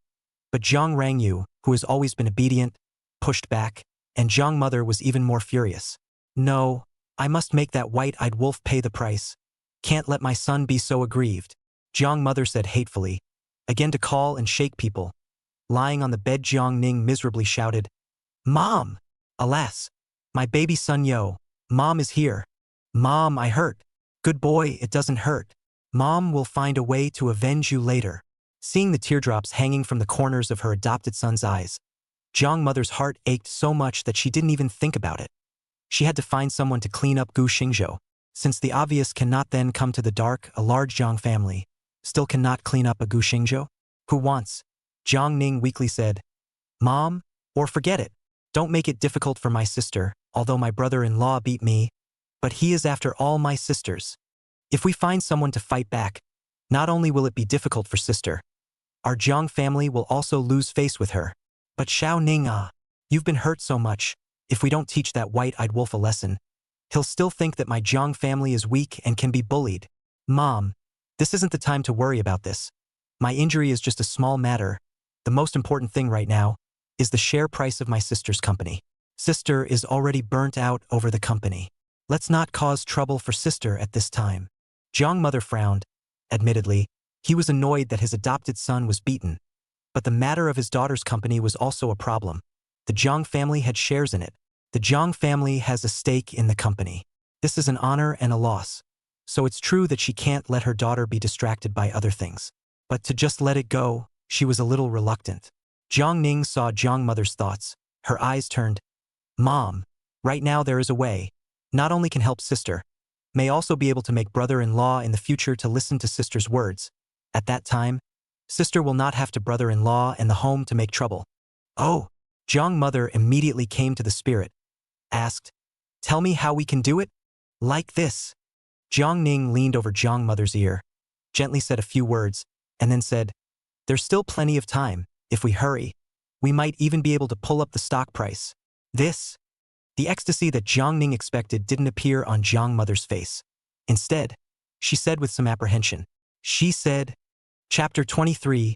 [SPEAKER 1] but Jiang Rangyu, who has always been obedient, pushed back, and Jiang mother was even more furious. No, I must make that white-eyed wolf pay the price. Can't let my son be so aggrieved, Jiang mother said hatefully. Again to call and shake people. Lying on the bed, Jiang Ning miserably shouted, "Mom! Alas! My baby son Yo, Mom is here. Mom, I hurt. Good boy, it doesn't hurt. Mom will find a way to avenge you later." Seeing the teardrops hanging from the corners of her adopted son's eyes, Jiang mother's heart ached so much that she didn't even think about it. She had to find someone to clean up Gu Xingzhou. Since the obvious cannot then come to the dark, a large Jiang family still cannot clean up a Gu Xingzhou? Who wants? Jiang Ning weakly said, "Mom, or forget it. Don't make it difficult for my sister, although my brother-in-law beat me. But he is after all my sisters. If we find someone to fight back, not only will it be difficult for sister, our Jiang family will also lose face with her. But Xiao Ning, you've been hurt so much. If we don't teach that white-eyed wolf a lesson, he'll still think that my Jiang family is weak and can be bullied. Mom, this isn't the time to worry about this. My injury is just a small matter. The most important thing right now is the share price of my sister's company. Sister is already burnt out over the company. Let's not cause trouble for sister at this time." Jiang mother frowned. Admittedly, he was annoyed that his adopted son was beaten. But the matter of his daughter's company was also a problem. The Jiang family had shares in it. The Jiang family has a stake in the company. This is an honor and a loss. So it's true that she can't let her daughter be distracted by other things. But to just let it go, she was a little reluctant. Jiang Ning saw Jiang mother's thoughts. Her eyes turned. "Mom, right now there is a way. Not only can help sister, may also be able to make brother-in-law in the future to listen to sister's words. At that time, sister will not have to brother-in-law and the home to make trouble." "Oh!" Jiang mother immediately came to the spirit. Asked, "Tell me how we can do it?" "Like this." Jiang Ning leaned over Jiang mother's ear, gently said a few words, and then said, "There's still plenty of time. If we hurry, we might even be able to pull up the stock price." This. The ecstasy that Jiang Ning expected didn't appear on Jiang mother's face. Instead, she said with some apprehension. She said, Chapter 23,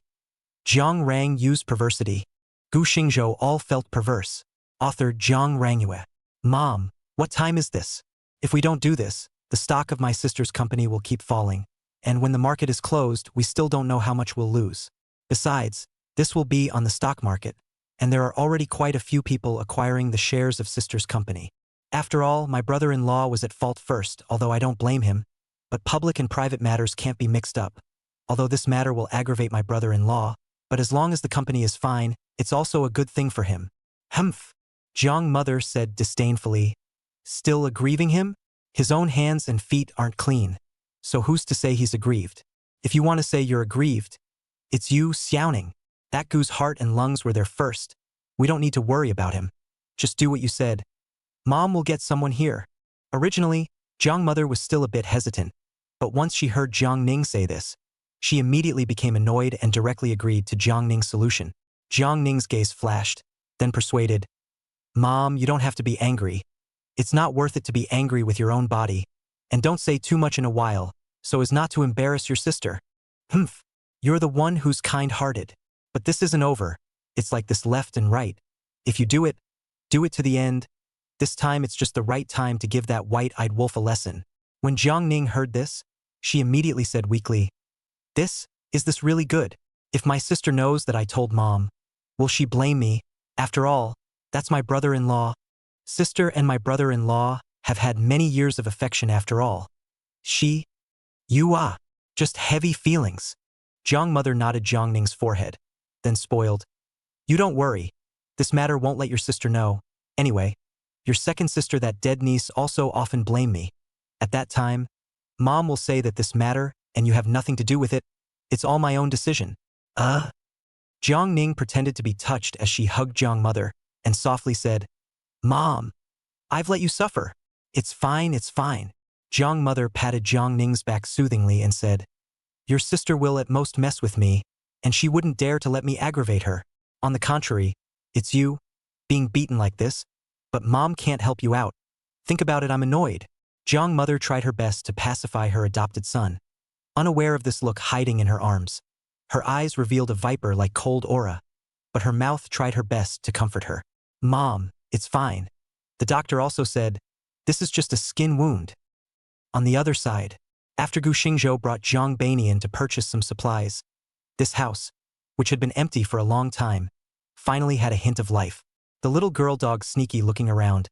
[SPEAKER 1] Jiang Rang used perversity. Gu Xingzhou all felt perverse. Author Jiang Rangyue. "Mom, what time is this? If we don't do this, the stock of my sister's company will keep falling. And when the market is closed, we still don't know how much we'll lose. Besides, this will be on the stock market, and there are already quite a few people acquiring the shares of sister's company. After all, my brother-in-law was at fault first, although I don't blame him. But public and private matters can't be mixed up. Although this matter will aggravate my brother-in-law, but as long as the company is fine, it's also a good thing for him." "Humph," Jiang mother said disdainfully. "Still aggrieving him? His own hands and feet aren't clean. So who's to say he's aggrieved? If you want to say you're aggrieved, it's you, Xiaoning. That Gu's heart and lungs were there first. We don't need to worry about him. Just do what you said. Mom will get someone here." Originally, Jiang mother was still a bit hesitant, but once she heard Jiang Ning say this, she immediately became annoyed and directly agreed to Jiang Ning's solution. Jiang Ning's gaze flashed, then persuaded, "Mom, you don't have to be angry. It's not worth it to be angry with your own body. And don't say too much in a while, so as not to embarrass your sister. Humph, you're the one who's kind-hearted. But this isn't over. It's like this left and right. If you do it to the end. This time it's just the right time to give that white-eyed wolf a lesson." When Jiang Ning heard this, she immediately said weakly, Is this really good? If my sister knows that I told Mom, will she blame me? After all, that's my brother-in-law. Sister and my brother-in-law have had many years of affection after all. Just heavy feelings. Jiang mother nodded Jiang Ning's forehead, then spoiled. "You don't worry. This matter won't let your sister know. Anyway, your second sister, that dead niece, also often blame me. At that time, Mom will say that this matter, and you have nothing to do with it. It's all my own decision." Jiang Ning pretended to be touched as she hugged Jiang mother, and softly said, "Mom, I've let you suffer. It's fine, it's fine." Jiang mother patted Jiang Ning's back soothingly and said, "Your sister will at most mess with me, and she wouldn't dare to let me aggravate her. On the contrary, it's you, being beaten like this, but Mom can't help you out. Think about it, I'm annoyed. Jiang mother tried her best to pacify her adopted son, unaware of this look hiding in her arms. Her eyes revealed a viper-like cold aura, but her mouth tried her best to comfort her. Mom, it's fine. The doctor also said, this is just a skin wound. On the other side, after Gu Xingzhou brought Jiang Banian to purchase some supplies, this house, which had been empty for a long time, finally had a hint of life. The little girl dog sneaky looking around.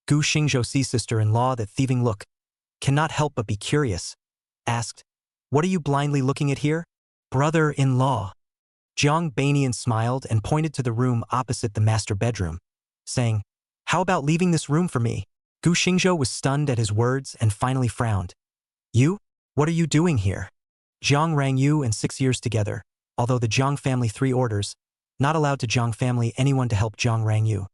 [SPEAKER 1] Gu Xingzhou sees sister-in-law that thieving look, cannot help but be curious, asked, what are you blindly looking at here? Brother-in-law. Jiang Banian smiled and pointed to the room opposite the master bedroom, saying, how about leaving this room for me? Gu Xingzhou was stunned at his words and finally frowned. You? What are you doing here? Jiang Rangyu and 6 years together, although the Jiang family 3 orders, not allowed to Jiang family anyone to help Jiang Rangyu.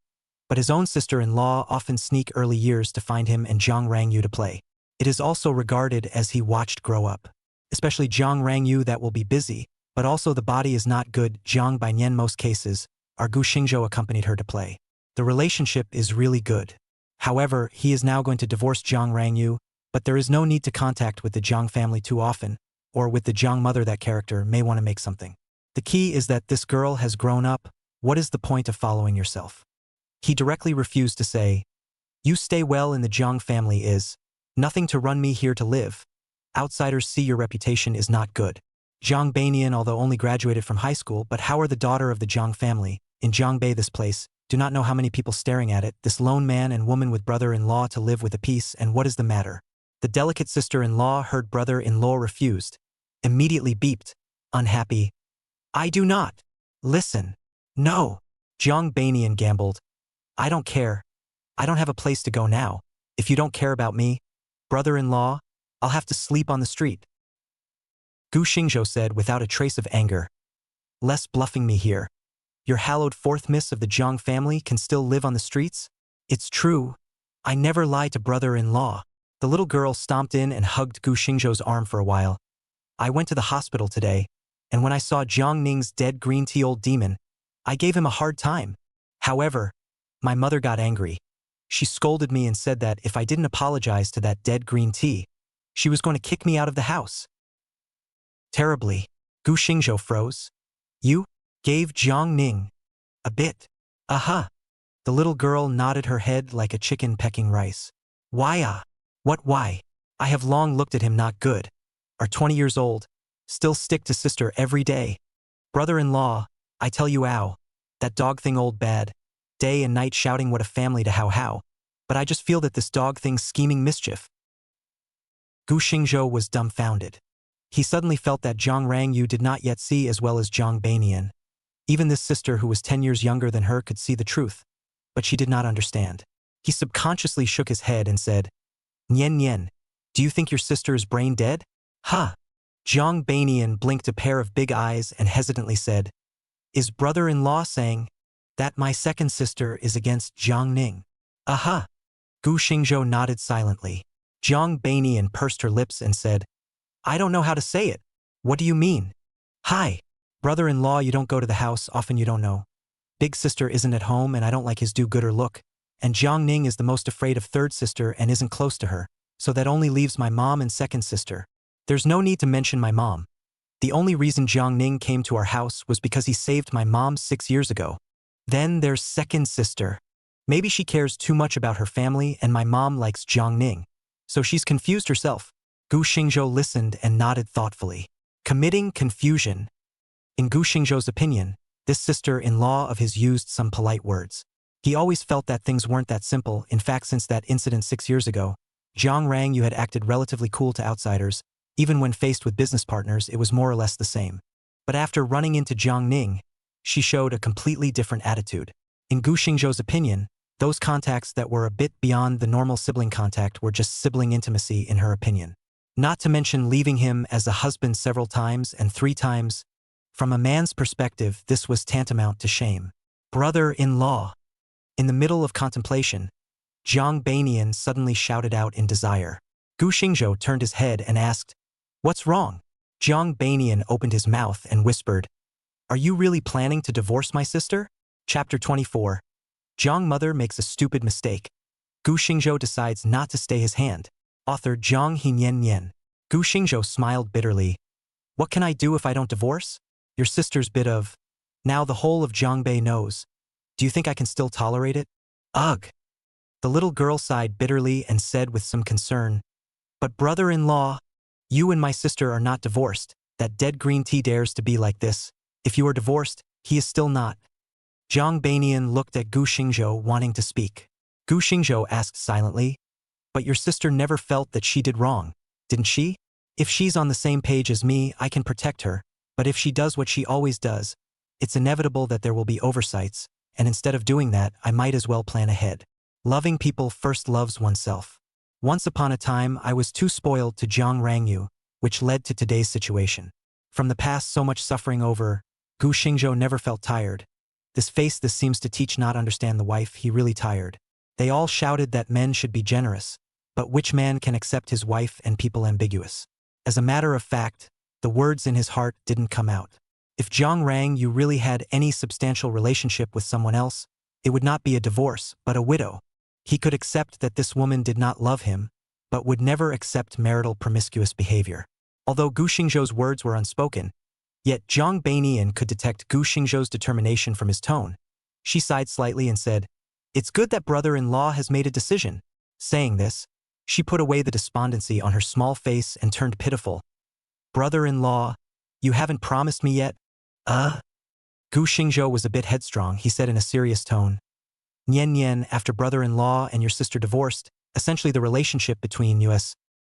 [SPEAKER 1] But his own sister-in-law often sneak early years to find him and Jiang Rangyu to play. It is also regarded as he watched grow up. Especially Jiang Rangyu that will be busy, but also the body is not good. Jiang Baiyan most cases, our Gu Xingzhou accompanied her to play. The relationship is really good. However, he is now going to divorce Jiang Rangyu, but there is no need to contact with the Jiang family too often, or with the Jiang mother that character may want to make something. The key is that this girl has grown up. What is the point of following yourself? He directly refused to say, you stay well in the Jiang family is nothing to run me here to live. Outsiders see your reputation is not good. Jiang Banian, although only graduated from high school, but how are the daughter of the Jiang family, in Jiangbei this place, do not know how many people staring at it, this lone man and woman with brother-in-law to live with a peace, and what is the matter? The delicate sister-in-law heard brother-in-law refused, immediately beeped, unhappy. I do not. Listen. No. Jiang Banian gambled. I don't care. I don't have a place to go now. If you don't care about me, brother-in-law, I'll have to sleep on the street. Gu Xingzhou said without a trace of anger. Less bluffing me here. Your hallowed fourth miss of the Jiang family can still live on the streets? It's true. I never lie to brother-in-law. The little girl stomped in and hugged Gu Xingzhou's arm for a while. I went to the hospital today, and when I saw Jiang Ning's dead green tea old demon, I gave him a hard time. However, my mother got angry. She scolded me and said that if I didn't apologize to that dead green tea, she was going to kick me out of the house. Terribly, Gu Xingzhou froze. You gave Jiang Ning a bit. Aha. The little girl nodded her head like a chicken pecking rice. Why? What why? I have long looked at him not good. Are 20 years old, still stick to sister every day. Brother-in-law, I tell you ow. That dog thing old bad. Day and night shouting what a family to how. But I just feel that this dog thing's scheming mischief. Gu Xingzhou was dumbfounded. He suddenly felt that Jiang Rangyu did not yet see as well as Jiang Banian. Even this sister who was 10 years younger than her could see the truth, but she did not understand. He subconsciously shook his head and said, Nian Nian, do you think your sister is brain dead? Huh. Jiang Banian blinked a pair of big eyes and hesitantly said, is brother-in-law saying that my second sister is against Jiang Ning? Aha. Gu Xingzhou nodded silently. Jiang Banian pursed her lips and said, I don't know how to say it. What do you mean? Hi. Brother-in-law, you don't go to the house often, you don't know. Big sister isn't at home and I don't like his do-gooder look. And Jiang Ning is the most afraid of third sister and isn't close to her, so that only leaves my mom and second sister. There's no need to mention my mom. The only reason Jiang Ning came to our house was because he saved my mom 6 years ago. Then there's second sister. Maybe she cares too much about her family and my mom likes Jiang Ning. So she's confused herself. Gu Xingzhou listened and nodded thoughtfully. Committing confusion. In Gu Xingzhou's opinion, this sister-in-law of his used some polite words. He always felt that things weren't that simple. In fact, since that incident 6 years ago, Jiang Rangyu had acted relatively cool to outsiders. Even when faced with business partners, it was more or less the same. But after running into Jiang Ning, she showed a completely different attitude. In Gu Xingzhou's opinion, those contacts that were a bit beyond the normal sibling contact were just sibling intimacy in her opinion. Not to mention leaving him as a husband several times and 3 times. From a man's perspective, this was tantamount to shame. Brother-in-law. In the middle of contemplation, Jiang Banian suddenly shouted out in desire. Gu Xingzhou turned his head and asked, what's wrong? Jiang Banian opened his mouth and whispered, are you really planning to divorce my sister? Chapter 24. Jiang mother makes a stupid mistake. Gu Xingzhou decides not to stay his hand. Author Zhang Hinian Nian. Gu Xingzhou smiled bitterly. What can I do if I don't divorce? Your sister's bit of. Now the whole of Zhangbei knows. Do you think I can still tolerate it? Ugh. The little girl sighed bitterly and said with some concern, but brother-in-law, you and my sister are not divorced. That dead green tea dares to be like this. If you are divorced, he is still not. Zhang Banian looked at Gu Xingzhou wanting to speak. Gu Xingzhou asked silently, but your sister never felt that she did wrong, didn't she? If she's on the same page as me, I can protect her, but if she does what she always does, it's inevitable that there will be oversights, and instead of doing that, I might as well plan ahead. Loving people first loves oneself. Once upon a time, I was too spoiled to Jiang Rangyu, which led to today's situation. From the past so much suffering over, Gu Xingzhou never felt tired. This seems to teach not understand the wife, he really tired. They all shouted that men should be generous, but which man can accept his wife and people ambiguous? As a matter of fact, the words in his heart didn't come out. If Jiang Rangyu really had any substantial relationship with someone else, it would not be a divorce, but a widow. He could accept that this woman did not love him, but would never accept marital promiscuous behavior. Although Gu Xingzhou's words were unspoken, yet Zhang Banian could detect Gu Xingzhou's determination from his tone. She sighed slightly and said, "It's good that brother-in-law has made a decision." Saying this, she put away the despondency on her small face and turned pitiful. "Brother-in-law, you haven't promised me yet?" Gu Xingzhou was a bit headstrong, he said in a serious tone. "Nian Nian, after brother-in-law and your sister divorced, essentially the relationship between us,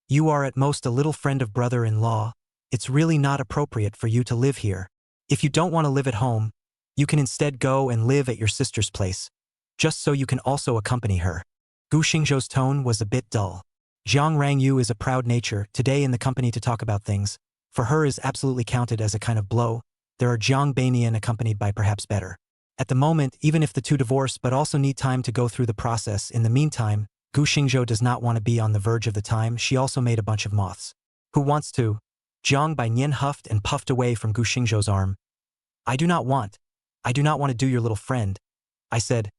[SPEAKER 1] you are at most a little friend of brother-in-law. It's really not appropriate for you to live here. If you don't want to live at home, you can instead go and live at your sister's place, just so you can also accompany her." Gu Xingzhou's tone was a bit dull. Jiang Rangyu is a proud nature, today in the company to talk about things. For her is absolutely counted as a kind of blow. There are Jiang Banian accompanied by perhaps better. At the moment, even if the two divorce but also need time to go through the process, in the meantime, Gu Xingzhou does not want to be on the verge of the time. She also made a bunch of moths. "Who wants to?" Jiang Banian huffed and puffed away from Gu Xingzhou's arm. I do not want to do your little friend," I said.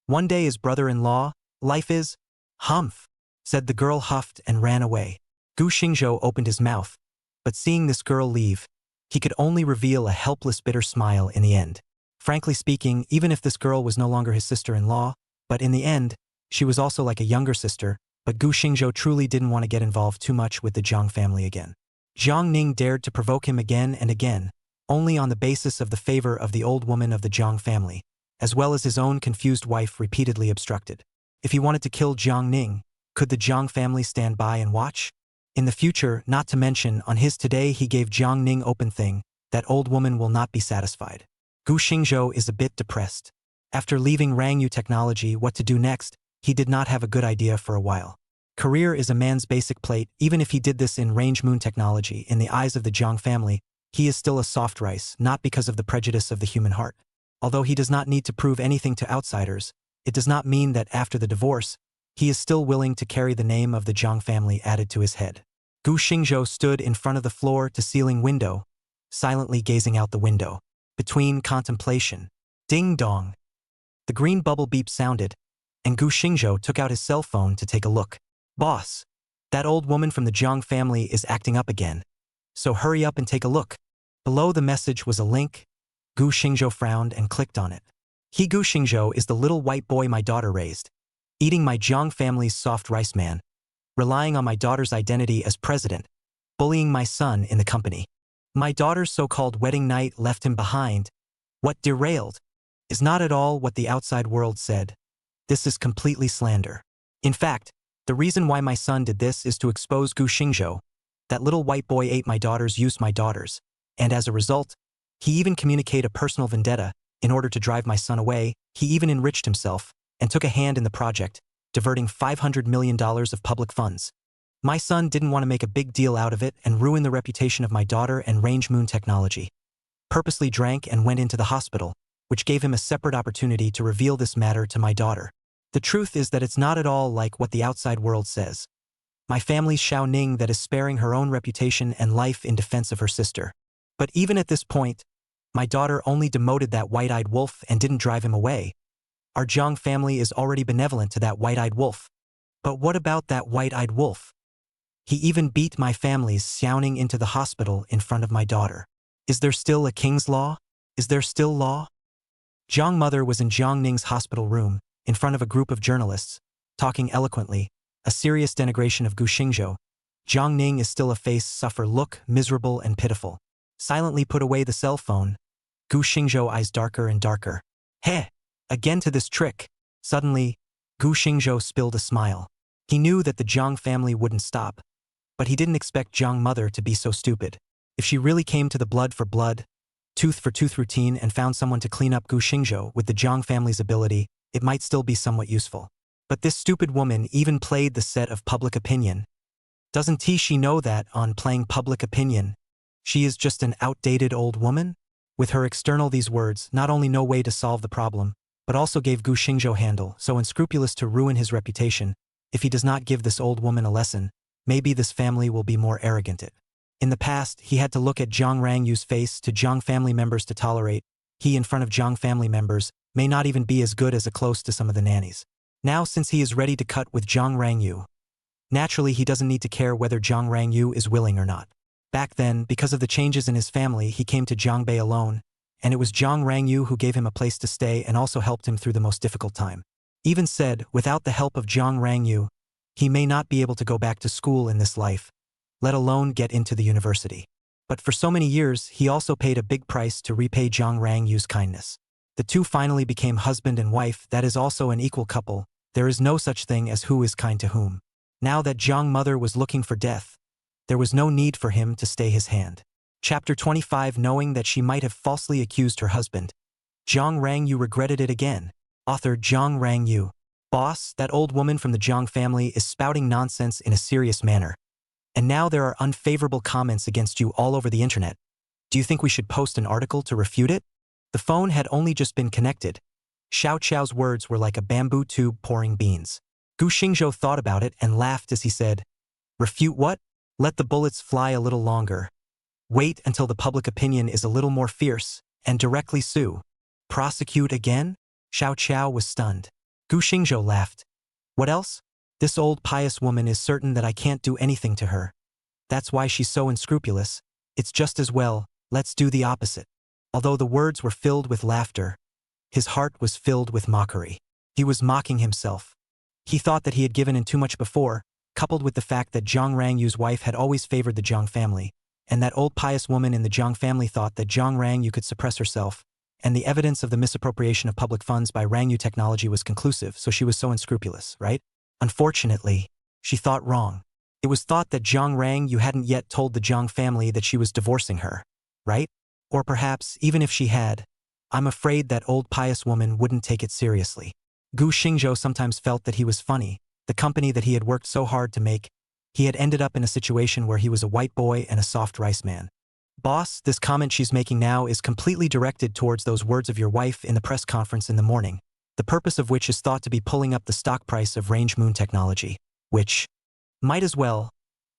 [SPEAKER 1] "One day is brother-in-law, life is." "Humph," said the girl, huffed and ran away. Gu Xingzhou opened his mouth, but seeing this girl leave, he could only reveal a helpless bitter smile in the end. Frankly speaking, even if this girl was no longer his sister-in-law, but in the end, she was also like a younger sister, but Gu Xingzhou truly didn't want to get involved too much with the Jiang family again. Jiang Ning dared to provoke him again and again, only on the basis of the favor of the old woman of the Jiang family, as well as his own confused wife repeatedly obstructed. If he wanted to kill Jiang Ning, could the Jiang family stand by and watch? In the future, not to mention, on his today he gave Jiang Ning open thing, that old woman will not be satisfied. Gu Xingzhou is a bit depressed. After leaving Rangyu Technology, what to do next, he did not have a good idea for a while. Career is a man's basic plate. Even if he did this in Range Moon Technology, in the eyes of the Jiang family, he is still a soft rice, not because of the prejudice of the human heart. Although he does not need to prove anything to outsiders, it does not mean that after the divorce, he is still willing to carry the name of the Jiang family added to his head. Gu Xingzhou stood in front of the floor-to-ceiling window, silently gazing out the window. Between contemplation. Ding dong. The green bubble beep sounded, and Gu Xingzhou took out his cell phone to take a look. "Boss, that old woman from the Jiang family is acting up again. So hurry up and take a look." Below the message was a link. Gu Xingzhou frowned and clicked on it. Gu Xingzhou is the little white boy my daughter raised. Eating my Jiang family's soft rice man. Relying on my daughter's identity as president. Bullying my son in the company. My daughter's so-called wedding night left him behind. What derailed is not at all what the outside world said. This is completely slander. In fact, the reason why my son did this is to expose Gu Xingzhou. That little white boy ate my daughters, used my daughters, and as a result, he even communicated a personal vendetta. In order to drive my son away, he even enriched himself and took a hand in the project, diverting $500 million of public funds. My son didn't want to make a big deal out of it and ruin the reputation of my daughter and Range Moon Technology. Purposely drank and went into the hospital, which gave him a separate opportunity to reveal this matter to my daughter. The truth is that it's not at all like what the outside world says. My family's Xiao Ning that is sparing her own reputation and life in defense of her sister. But even at this point, my daughter only demoted that white-eyed wolf and didn't drive him away. Our Jiang family is already benevolent to that white-eyed wolf. But what about that white-eyed wolf? He even beat my family's xiaoning into the hospital in front of my daughter. Is there still a king's law? Is there still law? Jiang mother was in Jiang Ning's hospital room, in front of a group of journalists, talking eloquently, a serious denigration of Gu Xingzhou. Jiang Ning is still a face suffer look, miserable and pitiful. Silently put away the cell phone. Gu Xingzhou eyes darker and darker. Heh! Again to this trick. Suddenly, Gu Xingzhou spilled a smile. He knew that the Jiang family wouldn't stop, but he didn't expect Jiang mother to be so stupid. If she really came to the blood for blood, tooth for tooth routine and found someone to clean up Gu Xingzhou with the Jiang family's ability, it might still be somewhat useful. But this stupid woman even played the set of public opinion. Doesn't she know that, on playing public opinion, she is just an outdated old woman? With her external these words, not only no way to solve the problem, but also gave Gu Xingzhou handle, so unscrupulous to ruin his reputation. If he does not give this old woman a lesson, maybe this family will be more arrogant. In the past, he had to look at Zhang Rangyu's face to Zhang family members to tolerate. He in front of Zhang family members may not even be as good as a close to some of the nannies. Now since he is ready to cut with Zhang Rangyu, naturally he doesn't need to care whether Zhang Rangyu is willing or not. Back then, because of the changes in his family, he came to Jiangbei alone, and it was Zhang Rangyu who gave him a place to stay and also helped him through the most difficult time. Even said, without the help of Zhang Rangyu, he may not be able to go back to school in this life, let alone get into the university. But for so many years, he also paid a big price to repay Zhang Rangyu's kindness. The two finally became husband and wife, that is also an equal couple. There is no such thing as who is kind to whom. Now that Zhang mother was looking for death, there was no need for him to stay his hand. Chapter 25. Knowing that she might have falsely accused her husband, Zhang Rangyu regretted it again. Author Zhang Rangyu. Boss, that old woman from the Zhang family is spouting nonsense in a serious manner. And now there are unfavorable comments against you all over the internet. Do you think we should post an article to refute it? The phone had only just been connected. Xiao Qiao's words were like a bamboo tube pouring beans. Gu Xingzhou thought about it and laughed as he said, "Refute what? Let the bullets fly a little longer. Wait until the public opinion is a little more fierce, and directly sue. Prosecute again?" Xiao Qiao was stunned. Gu Xingzhou laughed. "What else? This old pious woman is certain that I can't do anything to her. That's why she's so unscrupulous. It's just as well, let's do the opposite." Although the words were filled with laughter, his heart was filled with mockery. He was mocking himself. He thought that he had given in too much before, coupled with the fact that Zhang Rangyu's wife had always favored the Zhang family, and that old pious woman in the Zhang family thought that Zhang Rangyu could suppress herself, and the evidence of the misappropriation of public funds by Rangyu technology was conclusive, so she was so unscrupulous, right? Unfortunately, she thought wrong. It was thought that Zhang Rangyu hadn't yet told the Zhang family that she was divorcing her, right? Or perhaps, even if she had, I'm afraid that old pious woman wouldn't take it seriously. Gu Xingzhou sometimes felt that he was funny. The company that he had worked so hard to make, he had ended up in a situation where he was a white boy and a soft rice man. Boss, this comment she's making now is completely directed towards those words of your wife in the press conference in the morning, the purpose of which is thought to be pulling up the stock price of Range Moon technology, which might as well.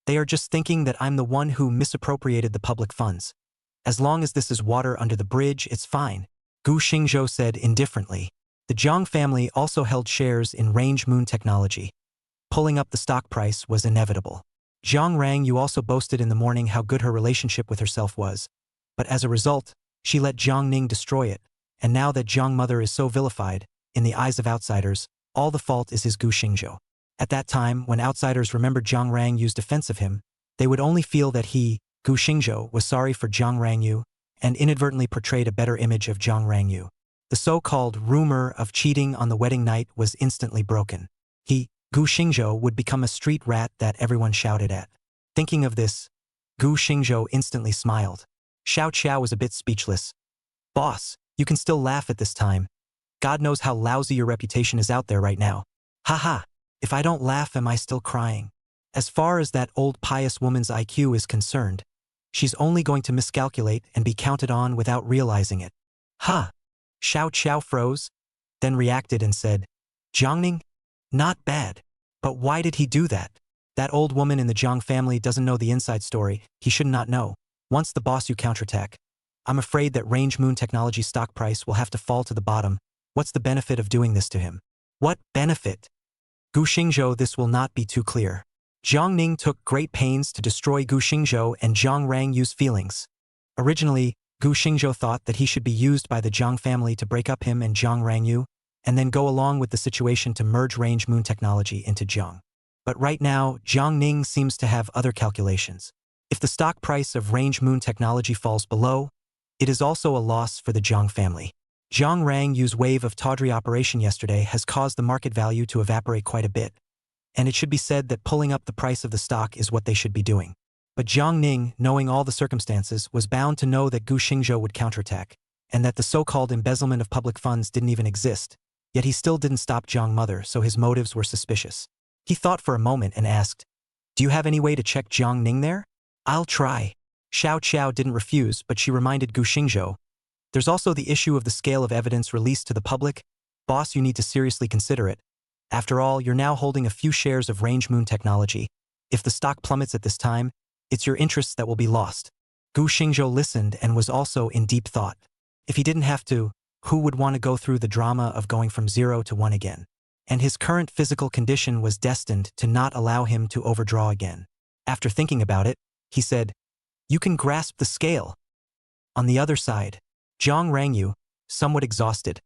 [SPEAKER 1] They are just thinking that I'm the one who misappropriated the public funds. As long as this is water under the bridge, it's fine, Gu Xingzhou said indifferently. The Zhang family also held shares in Range Moon technology. Pulling up the stock price was inevitable. Zhang Rangyu also boasted in the morning how good her relationship with herself was, but as a result, she let Zhang Ning destroy it, and now that Zhang mother is so vilified, in the eyes of outsiders, all the fault is his Gu Xingzhou. At that time, when outsiders remembered Zhang Rangyu's defense of him, they would only feel that he, Gu Xingzhou, was sorry for Zhang Rangyu and inadvertently portrayed a better image of Zhang Rangyu. The so-called rumor of cheating on the wedding night was instantly broken. He, Gu Xingzhou, would become a street rat that everyone shouted at. Thinking of this, Gu Xingzhou instantly smiled. Xiao Qiao was a bit speechless. Boss, you can still laugh at this time. God knows how lousy your reputation is out there right now. Haha, if I don't laugh, am I still crying? As far as that old pious woman's IQ is concerned, she's only going to miscalculate and be counted on without realizing it. Ha! Xiao Qiao froze, then reacted and said, Jiangning? Not bad. But why did he do that? That old woman in the Zhang family doesn't know the inside story. He should not know. Once the boss you counterattack. I'm afraid that Range Moon technology stock price will have to fall to the bottom. What's the benefit of doing this to him? What benefit? Gu Xingzhou, this will not be too clear. Jiang Ning took great pains to destroy Gu Xingzhou and Jiang Rangyu's feelings. Originally, Gu Xingzhou thought that he should be used by the Jiang family to break up him and Jiang Rangyu, and then go along with the situation to merge Range Moon technology into Jiang. But right now, Jiang Ning seems to have other calculations. If the stock price of Range Moon technology falls below, it is also a loss for the Jiang family. Jiang Rangyu's wave of tawdry operation yesterday has caused the market value to evaporate quite a bit, and it should be said that pulling up the price of the stock is what they should be doing. But Jiang Ning, knowing all the circumstances, was bound to know that Gu Xingzhou would counterattack, and that the so-called embezzlement of public funds didn't even exist, yet he still didn't stop Jiang Mother, so his motives were suspicious. He thought for a moment and asked, "Do you have any way to check Jiang Ning there?" "I'll try." Xiao Qiao didn't refuse, but she reminded Gu Xingzhou, "There's also the issue of the scale of evidence released to the public. Boss, you need to seriously consider it. After all, you're now holding a few shares of Range Moon technology. If the stock plummets at this time, it's your interests that will be lost." Gu Xingzhou listened and was also in deep thought. If he didn't have to, who would want to go through the drama of going from 0 to 1 again? And his current physical condition was destined to not allow him to overdraw again. After thinking about it, he said, "You can grasp the scale." On the other side, Jiang Rangyu, somewhat exhausted,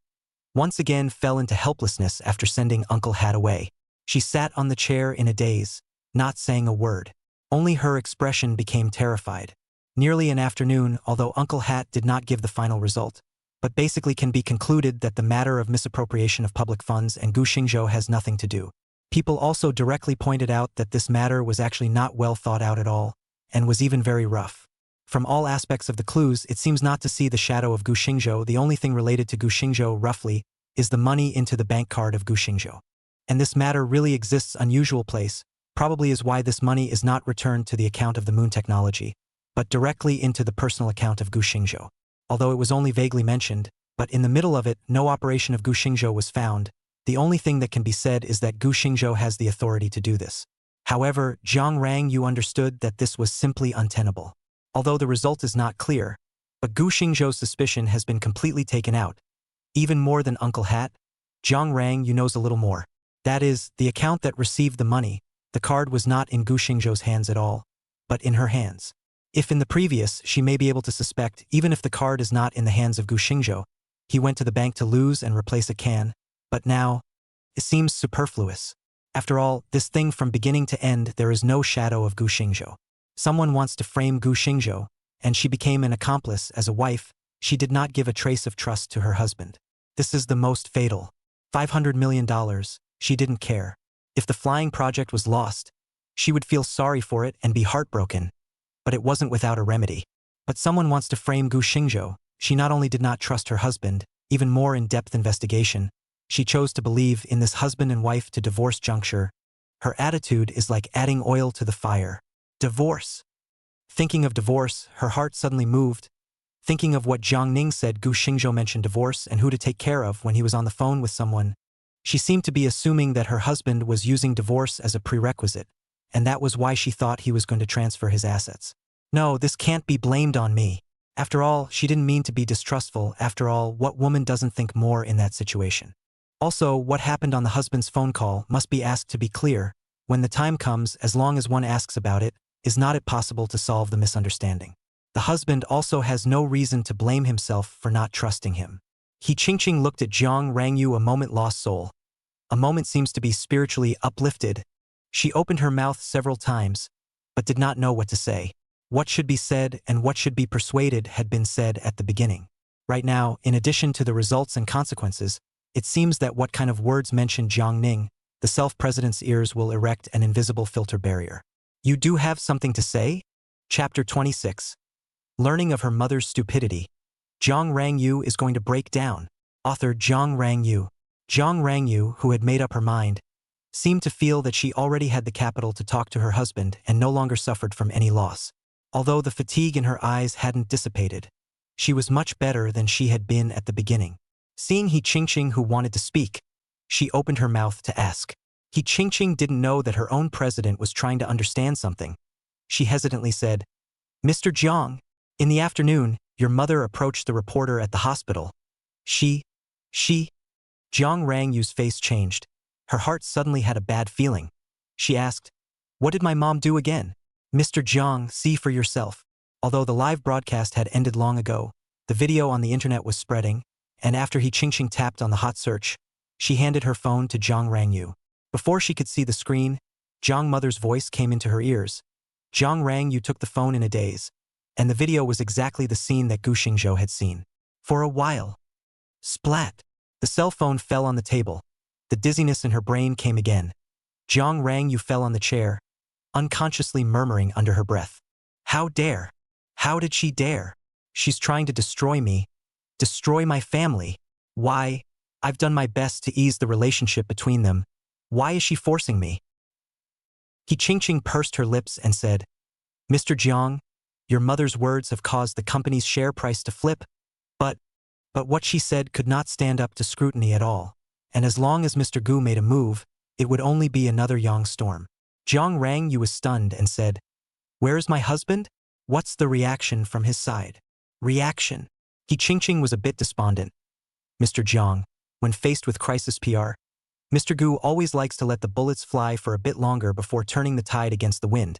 [SPEAKER 1] once again fell into helplessness after sending Uncle Hat away. She sat on the chair in a daze, not saying a word. Only her expression became terrified. Nearly an afternoon, although Uncle Hat did not give the final result, but basically can be concluded that the matter of misappropriation of public funds and Gu Xingzhou has nothing to do. People also directly pointed out that this matter was actually not well thought out at all, and was even very rough. From all aspects of the clues, it seems not to see the shadow of Gu Xingzhou. The only thing related to Gu Xingzhou, roughly, is the money into the bank card of Gu Xingzhou. And this matter really exists unusual place, probably is why this money is not returned to the account of the Moon technology, but directly into the personal account of Gu Xingzhou. Although it was only vaguely mentioned, but in the middle of it, no operation of Gu Xingzhou was found. The only thing that can be said is that Gu Xingzhou has the authority to do this. However, Jiang Rangyu understood that this was simply untenable. Although the result is not clear, but Gu Xingzhou's suspicion has been completely taken out. Even more than Uncle Hat, Jiang Rangyu knows a little more. That is, the account that received the money, the card was not in Gu Xingzhou's hands at all, but in her hands. If in the previous, she may be able to suspect, even if the card is not in the hands of Gu Xingzhou, he went to the bank to lose and replace a can, but now, it seems superfluous. After all, this thing from beginning to end, there is no shadow of Gu Xingzhou. Someone wants to frame Gu Xingzhou, and she became an accomplice. As a wife, she did not give a trace of trust to her husband. This is the most fatal. $500 million, she didn't care. If the flying project was lost, she would feel sorry for it and be heartbroken. But it wasn't without a remedy. But someone wants to frame Gu Xingzhou. She not only did not trust her husband, even more in-depth investigation, she chose to believe in this husband and wife to divorce juncture. Her attitude is like adding oil to the fire. Divorce. Thinking of divorce, her heart suddenly moved. Thinking of what Jiang Ning said, Gu Xingzhou mentioned divorce and who to take care of when he was on the phone with someone. She seemed to be assuming that her husband was using divorce as a prerequisite, and that was why she thought he was going to transfer his assets. No, this can't be blamed on me. After all, she didn't mean to be distrustful. After all, what woman doesn't think more in that situation? Also, what happened on the husband's phone call must be asked to be clear. When the time comes, as long as one asks about it, is not it possible to solve the misunderstanding? The husband also has no reason to blame himself for not trusting him. He Qingqing looked at Jiang Rangyu, a moment lost soul. A moment seems to be spiritually uplifted. She opened her mouth several times, but did not know what to say. What should be said and what should be persuaded had been said at the beginning. Right now, in addition to the results and consequences, it seems that what kind of words mentioned Jiang Ning, the self-president's ears will erect an invisible filter barrier. You do have something to say? Chapter 26. Learning of her mother's stupidity. Jiang Rangyu is going to break down. Author Jiang Rangyu. Jiang Rangyu, who had made up her mind, seemed to feel that she already had the capital to talk to her husband and no longer suffered from any loss. Although the fatigue in her eyes hadn't dissipated, she was much better than she had been at the beginning. Seeing He Qingqing, who wanted to speak, she opened her mouth to ask. He Qingqing didn't know that her own president was trying to understand something. She hesitantly said, "Mr. Jiang, in the afternoon, your mother approached the reporter at the hospital. She..." Jiang Rangyu's face changed. Her heart suddenly had a bad feeling. She asked, "What did my mom do again?" "Mr. Jiang, see for yourself." Although the live broadcast had ended long ago, the video on the internet was spreading, and after he Ching tapped on the hot search, she handed her phone to Jiang Rangyu. Before she could see the screen, Jiang Mother's voice came into her ears. Jiang Rangyu took the phone in a daze, and the video was exactly the scene that Gu Xingzhou had seen. For a while. Splat! The cell phone fell on the table. The dizziness in her brain came again. Jiang Rangyu fell on the chair, unconsciously murmuring under her breath. How dare? How did she dare? She's trying to destroy me. Destroy my family. Why? I've done my best to ease the relationship between them. Why is she forcing me? He Ching pursed her lips and said, "Mr. Jiang, your mother's words have caused the company's share price to flip, but what she said could not stand up to scrutiny at all, and as long as Mr. Gu made a move, it would only be another Yang storm." Jiang Rangyu was stunned and said, "Where's my husband? What's the reaction from his side?" Reaction. He Ching was a bit despondent. Mr. Jiang, when faced with crisis PR, Mr. Gu always likes to let the bullets fly for a bit longer before turning the tide against the wind,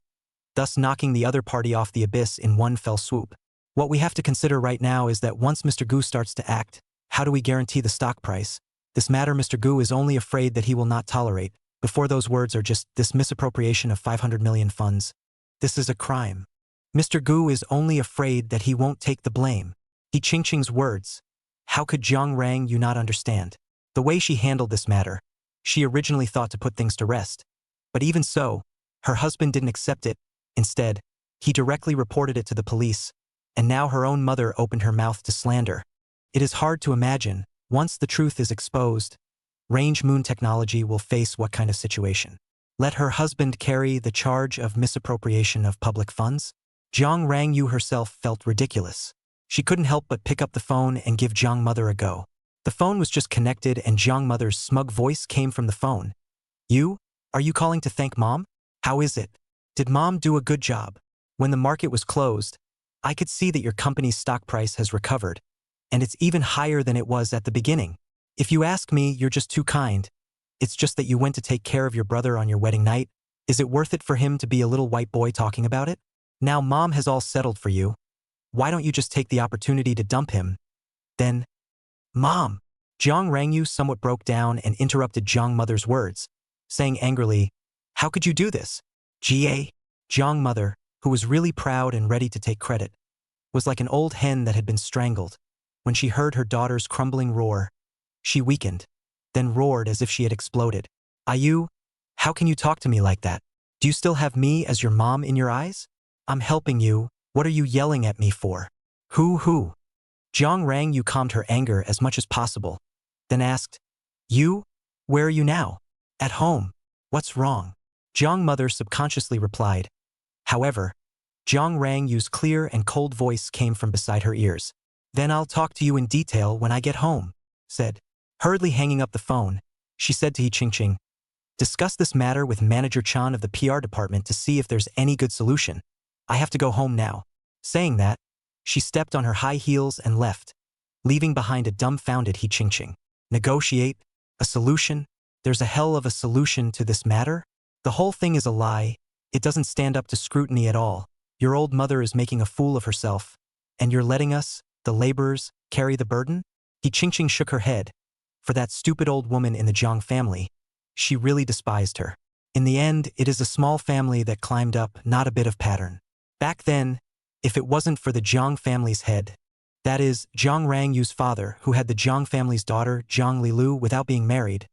[SPEAKER 1] thus knocking the other party off the abyss in one fell swoop. What we have to consider right now is that once Mr. Gu starts to act, how do we guarantee the stock price? This matter Mr. Gu is only afraid that he will not tolerate. Before those words are just this misappropriation of 500 million funds. This is a crime. Mr. Gu is only afraid that he won't take the blame. He Ching's words. How could Jiang Rangyu not understand? The way she handled this matter. She originally thought to put things to rest. But even so, her husband didn't accept it. Instead, he directly reported it to the police, and now her own mother opened her mouth to slander. It is hard to imagine, once the truth is exposed, Range Moon Technology will face what kind of situation. Let her husband carry the charge of misappropriation of public funds? Jiang Rangyu herself felt ridiculous. She couldn't help but pick up the phone and give Jiang Mother a go. The phone was just connected and Jiang Mother's smug voice came from the phone. "You? Are you calling to thank Mom? How is it? Did Mom do a good job? When the market was closed, I could see that your company's stock price has recovered, and it's even higher than it was at the beginning. If you ask me, you're just too kind. It's just that you went to take care of your brother on your wedding night. Is it worth it for him to be a little white boy talking about it? Now Mom has all settled for you. Why don't you just take the opportunity to dump him? Then, Mom!" Jiang Rangyu somewhat broke down and interrupted Jiang Mother's words, saying angrily, "How could you do this? Ga?" Jiang Mother, who was really proud and ready to take credit, was like an old hen that had been strangled. When she heard her daughter's crumbling roar, she weakened, then roared as if she had exploded. "Ayu, how can you talk to me like that? Do you still have me as your mom in your eyes? I'm helping you. What are you yelling at me for? Who? Jiang Rangyu calmed her anger as much as possible, then asked, "You? Where are you now?" "At home. What's wrong?" Jiang Mother subconsciously replied. However, Jiang Rangyu's clear and cold voice came from beside her ears. "Then I'll talk to you in detail when I get home," said. Hurriedly hanging up the phone, she said to He Ching, "Discuss this matter with Manager Chan of the PR department to see if there's any good solution. I have to go home now." Saying that, she stepped on her high heels and left, leaving behind a dumbfounded He Ching. Negotiate? A solution? There's a hell of a solution to this matter? The whole thing is a lie. It doesn't stand up to scrutiny at all. Your old mother is making a fool of herself, and you're letting us, the laborers, carry the burden? He Ching shook her head. For that stupid old woman in the Jiang family, she really despised her. In the end, it is a small family that climbed up, not a bit of pattern. Back then, if it wasn't for the Jiang family's head, that is, Jiang Rangyu's father, who had the Jiang family's daughter, Jiang Lilu, without being married,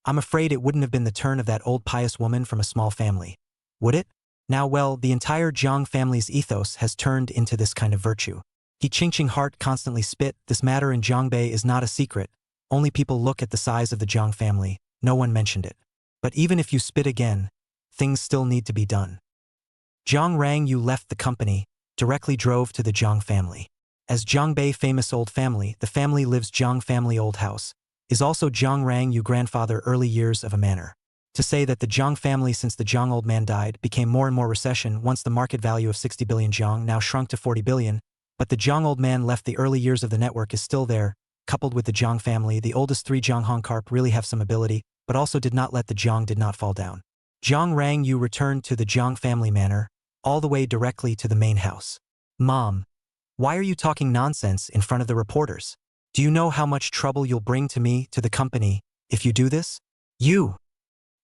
[SPEAKER 1] I'm afraid it wouldn't have been the turn of that old pious woman from a small family. Would it? Now well, the entire Jiang family's ethos has turned into this kind of virtue. He Ching heart constantly spit. This matter in Jiangbei is not a secret. Only people look at the size of the Jiang family. No one mentioned it. But even if you spit again, things still need to be done. Jiang Rangyu left the company, directly drove to the Jiang family. As Jiangbei famous old family, the family lives Jiang family old house, is also Jiang Rangyu grandfather early years of a manor. To say that the Jiang family since the Jiang old man died became more and more recession once the market value of 60 billion Jiang now shrunk to 40 billion, but the Jiang old man left the early years of the network is still there, coupled with the Jiang family, the oldest three Jiang Hongkarp really have some ability, but also did not let the Jiang did not fall down. Jiang Rang Yu returned to the Jiang family manor, all the way directly to the main house. Mom, why are you talking nonsense in front of the reporters? Do you know how much trouble you'll bring to me, to the company, if you do this? You!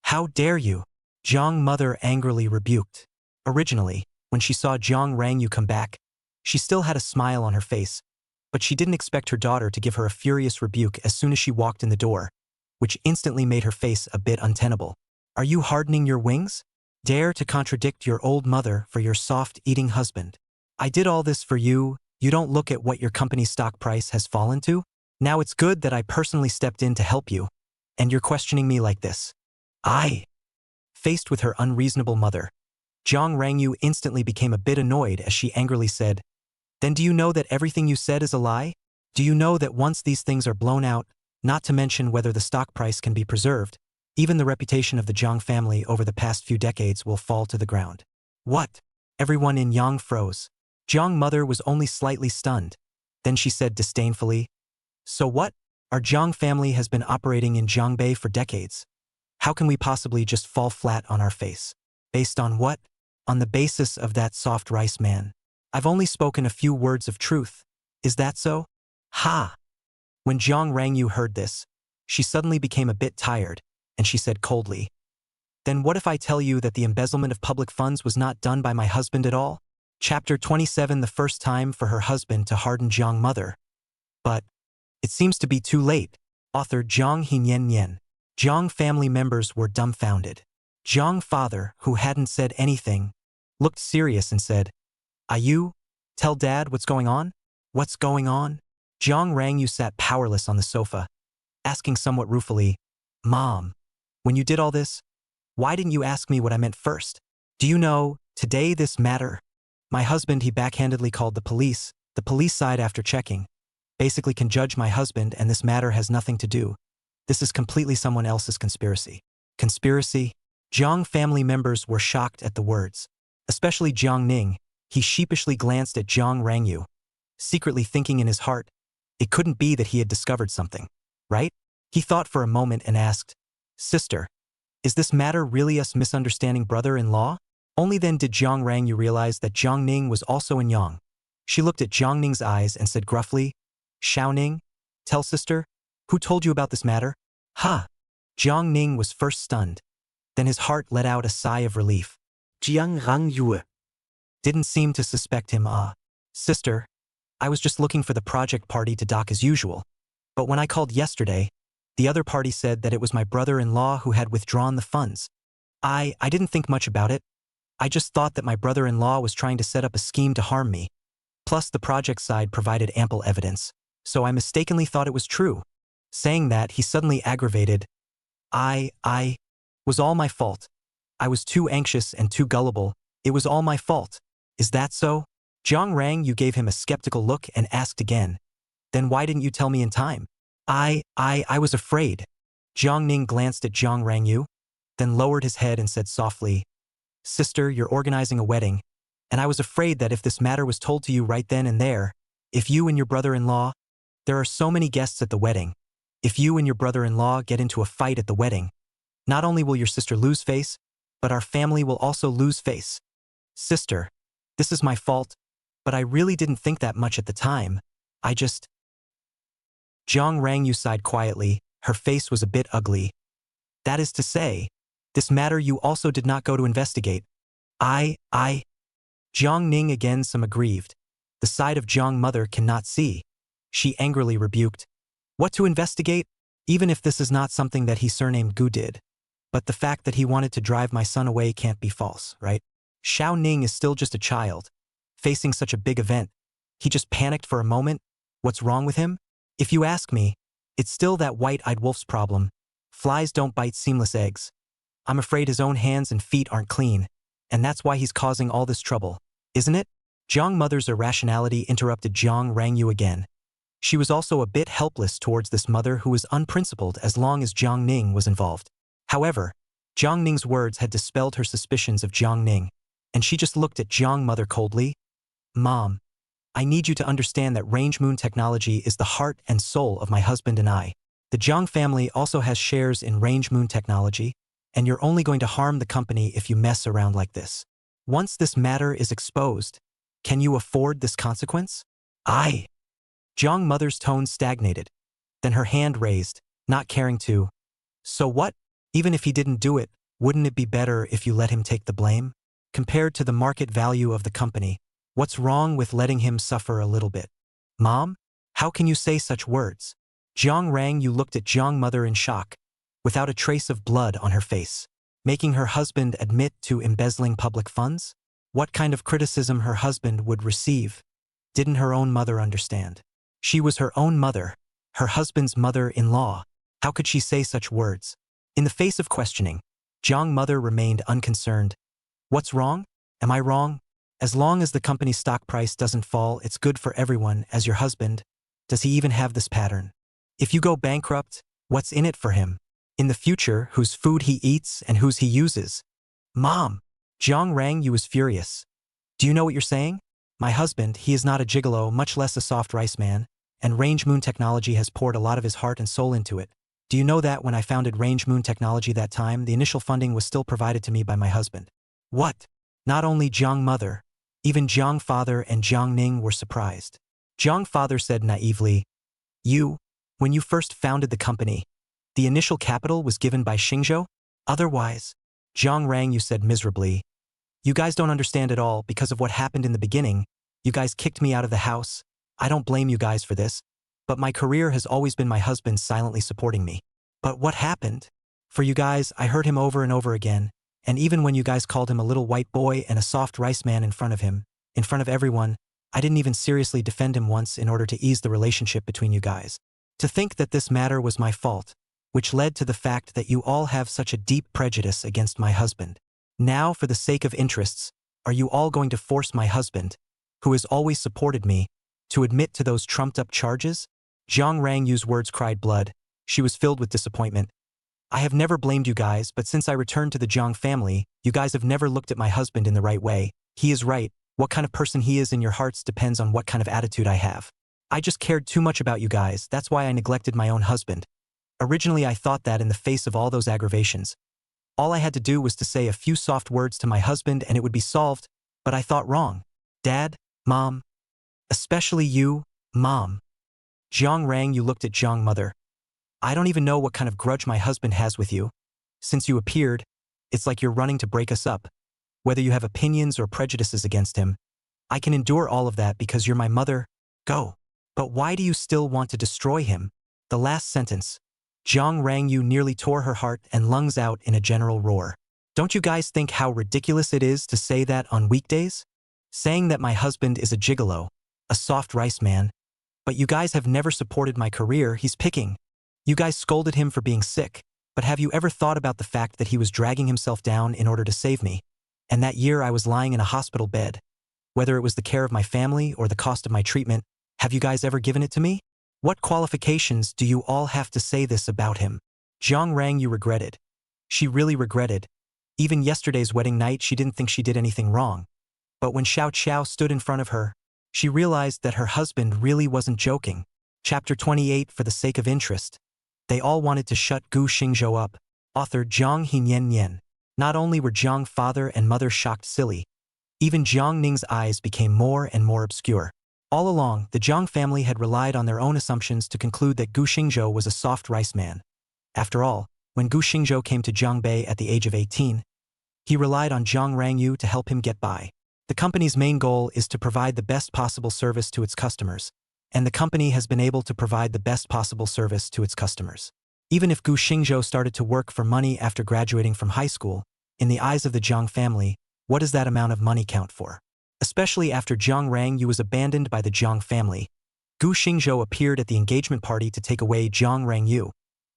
[SPEAKER 1] How dare you? Jiang mother angrily rebuked. Originally, when she saw Jiang Rangyu come back, she still had a smile on her face, but she didn't expect her daughter to give her a furious rebuke as soon as she walked in the door, which instantly made her face a bit untenable. Are you hardening your wings? Dare to contradict your old mother for your soft-eating husband. I did all this for you. You don't look at what your company's stock price has fallen to? Now it's good that I personally stepped in to help you, and you're questioning me like this. Faced with her unreasonable mother, Jiang Rangyu instantly became a bit annoyed as she angrily said, Then do you know that everything you said is a lie? Do you know that once these things are blown out, not to mention whether the stock price can be preserved, even the reputation of the Jiang family over the past few decades will fall to the ground? What? Everyone in Yang froze. Jiang mother was only slightly stunned. Then she said disdainfully, So what? Our Jiang family has been operating in Jiangbei for decades. How can we possibly just fall flat on our face? Based on what? On the basis of that soft rice man. I've only spoken a few words of truth. Is that so? Ha! When Jiang Rangyu heard this, she suddenly became a bit tired, and she said coldly, Then what if I tell you that the embezzlement of public funds was not done by my husband at all? Chapter 27 The first time for her husband to harden Jiang mother. But it seems to be too late. Author Jiang Hinyan. Jiang family members were dumbfounded. Jiang father, who hadn't said anything, looked serious and said, You? Tell dad what's going on? What's going on? Jiang Rangyu sat powerless on the sofa, asking somewhat ruefully, Mom, when you did all this, why didn't you ask me what I meant first? Do you know, today this matter? My husband, he backhandedly called the police side after checking, basically can judge my husband and this matter has nothing to do. This is completely someone else's conspiracy. Conspiracy? Jiang family members were shocked at the words, especially Jiang Ning. He sheepishly glanced at Jiang Rangyu, secretly thinking in his heart, it couldn't be that he had discovered something, right? He thought for a moment and asked, Sister, is this matter really us misunderstanding brother-in-law? Only then did Jiang Rangyu realize that Jiang Ning was also in Yang. She looked at Jiang Ning's eyes and said gruffly, Xiao Ning, tell sister, who told you about this matter? Ha! Jiang Ning was first stunned. Then his heart let out a sigh of relief.
[SPEAKER 2] Jiang Rangyu
[SPEAKER 1] Didn't seem to suspect him. Sister, I was just looking for the project party to dock as usual. But when I called yesterday, the other party said that it was my brother-in-law who had withdrawn the funds. I didn't think much about it. I just thought that my brother-in-law was trying to set up a scheme to harm me. Plus the project side provided ample evidence, so I mistakenly thought it was true. Saying that, he suddenly aggravated. Was all my fault. I was too anxious and too gullible. It was all my fault. Is that so? Jiang Rangyu gave him a skeptical look and asked again. Then why didn't you tell me in time? I was afraid. Jiang Ning glanced at Jiang Rangyu, then lowered his head and said softly, Sister, you're organizing a wedding, and I was afraid that if this matter was told to you right then and there, if you and your brother-in-law, there are so many guests at the wedding, if you and your brother-in-law get into a fight at the wedding, not only will your sister lose face, but our family will also lose face. Sister, this is my fault, but I really didn't think that much at the time. Jiang Rangyu sighed quietly. Her face was a bit ugly. That is to say, this matter you also did not go to investigate. Jiang Ning again some aggrieved. The side of Jiang mother cannot see. She angrily rebuked. What to investigate? Even if this is not something that he surnamed Gu did. But the fact that he wanted to drive my son away can't be false, right? Xiao Ning is still just a child. Facing such a big event. He just panicked for a moment. What's wrong with him? If you ask me, it's still that white-eyed wolf's problem. Flies don't bite seamless eggs. I'm afraid his own hands and feet aren't clean, and that's why he's causing all this trouble, isn't it? Jiang mother's irrationality interrupted Jiang Rangyu again. She was also a bit helpless towards this mother who was unprincipled as long as Jiang Ning was involved. However, Jiang Ning's words had dispelled her suspicions of Jiang Ning, and she just looked at Jiang mother coldly. Mom, I need you to understand that range moon technology is the heart and soul of my husband and I. The Jiang family also has shares in Range Moon Technology, and you're only going to harm the company if you mess around like this. Once this matter is exposed, can you afford this consequence? I. Jiang mother's tone stagnated, then her hand raised, not caring to. So what? Even if he didn't do it, wouldn't it be better if you let him take the blame? Compared to the market value of the company, what's wrong with letting him suffer a little bit? Mom? How can you say such words? Jiang Rang Yu looked at Jiang mother in shock, without a trace of blood on her face. Making her husband admit to embezzling public funds? What kind of criticism her husband would receive? Didn't her own mother understand? She was her own mother, her husband's mother-in-law. How could she say such words? In the face of questioning, Jiang mother remained unconcerned. What's wrong? Am I wrong? As long as the company's stock price doesn't fall, it's good for everyone. As your husband, does he even have this pattern? If you go bankrupt, what's in it for him? In the future, whose food he eats and whose he uses? Mom! Jiang Rang Yu was furious. Do you know what you're saying? My husband, he is not a gigolo, much less a soft rice man, and Range Moon Technology has poured a lot of his heart and soul into it. Do you know that when I founded Range Moon Technology that time, the initial funding was still provided to me by my husband? What? Not only Jiang mother, even Jiang father and Jiang Ning were surprised. Jiang father said naively, when you first founded the company, the initial capital was given by Xingzhou? Otherwise, Jiang Rang Yu said miserably, you guys don't understand at all because of what happened in the beginning. You guys kicked me out of the house. I don't blame you guys for this, but my career has always been my husband silently supporting me. But what happened? For you guys, I heard him over and over again, and even when you guys called him a little white boy and a soft rice man in front of him, in front of everyone, I didn't even seriously defend him once in order to ease the relationship between you guys. To think that this matter was my fault, which led to the fact that you all have such a deep prejudice against my husband. Now, for the sake of interests, are you all going to force my husband, who has always supported me, to admit to those trumped-up charges? Jiang Rang Yu's words cried blood. She was filled with disappointment. I have never blamed you guys, but since I returned to the Jiang family, you guys have never looked at my husband in the right way. He is right. What kind of person he is in your hearts depends on what kind of attitude I have. I just cared too much about you guys, that's why I neglected my own husband. Originally I thought that in the face of all those aggravations, all I had to do was to say a few soft words to my husband and it would be solved, but I thought wrong. Dad, Mom, especially you, Mom. Jiang Rang Yu looked at Jiang mother. I don't even know what kind of grudge my husband has with you. Since you appeared, it's like you're running to break us up. Whether you have opinions or prejudices against him, I can endure all of that because you're my mother. Go. But why do you still want to destroy him? The last sentence. Jiang Rang Yu nearly tore her heart and lungs out in a general roar. Don't you guys think how ridiculous it is to say that on weekdays? Saying that my husband is a gigolo, a soft rice man. But you guys have never supported my career, he's picking. You guys scolded him for being sick, but have you ever thought about the fact that he was dragging himself down in order to save me? And that year I was lying in a hospital bed. Whether it was the care of my family or the cost of my treatment, have you guys ever given it to me? What qualifications do you all have to say this about him? Jiang Rang Yu regretted. She really regretted. Even yesterday's wedding night she didn't think she did anything wrong. But when Xiao Qiao stood in front of her, she realized that her husband really wasn't joking. Chapter 28 For the sake of interest. They all wanted to shut Gu Xingzhou up. Author Zhang Hinian. Not only were Jiang father and mother shocked silly, even Jiang Ning's eyes became more and more obscure. All along, the Jiang family had relied on their own assumptions to conclude that Gu Xingzhou was a soft rice man. After all, when Gu Xingzhou came to Jiangbei at the age of 18, he relied on Jiang Rang Yu to help him get by. The company's main goal is to provide the best possible service to its customers, and the company has been able to provide the best possible service to its customers. Even if Gu Xingzhou started to work for money after graduating from high school, in the eyes of the Jiang family, what does that amount of money count for? Especially after Jiang Rang Yu was abandoned by the Jiang family, Gu Xingzhou appeared at the engagement party to take away Jiang Rang Yu.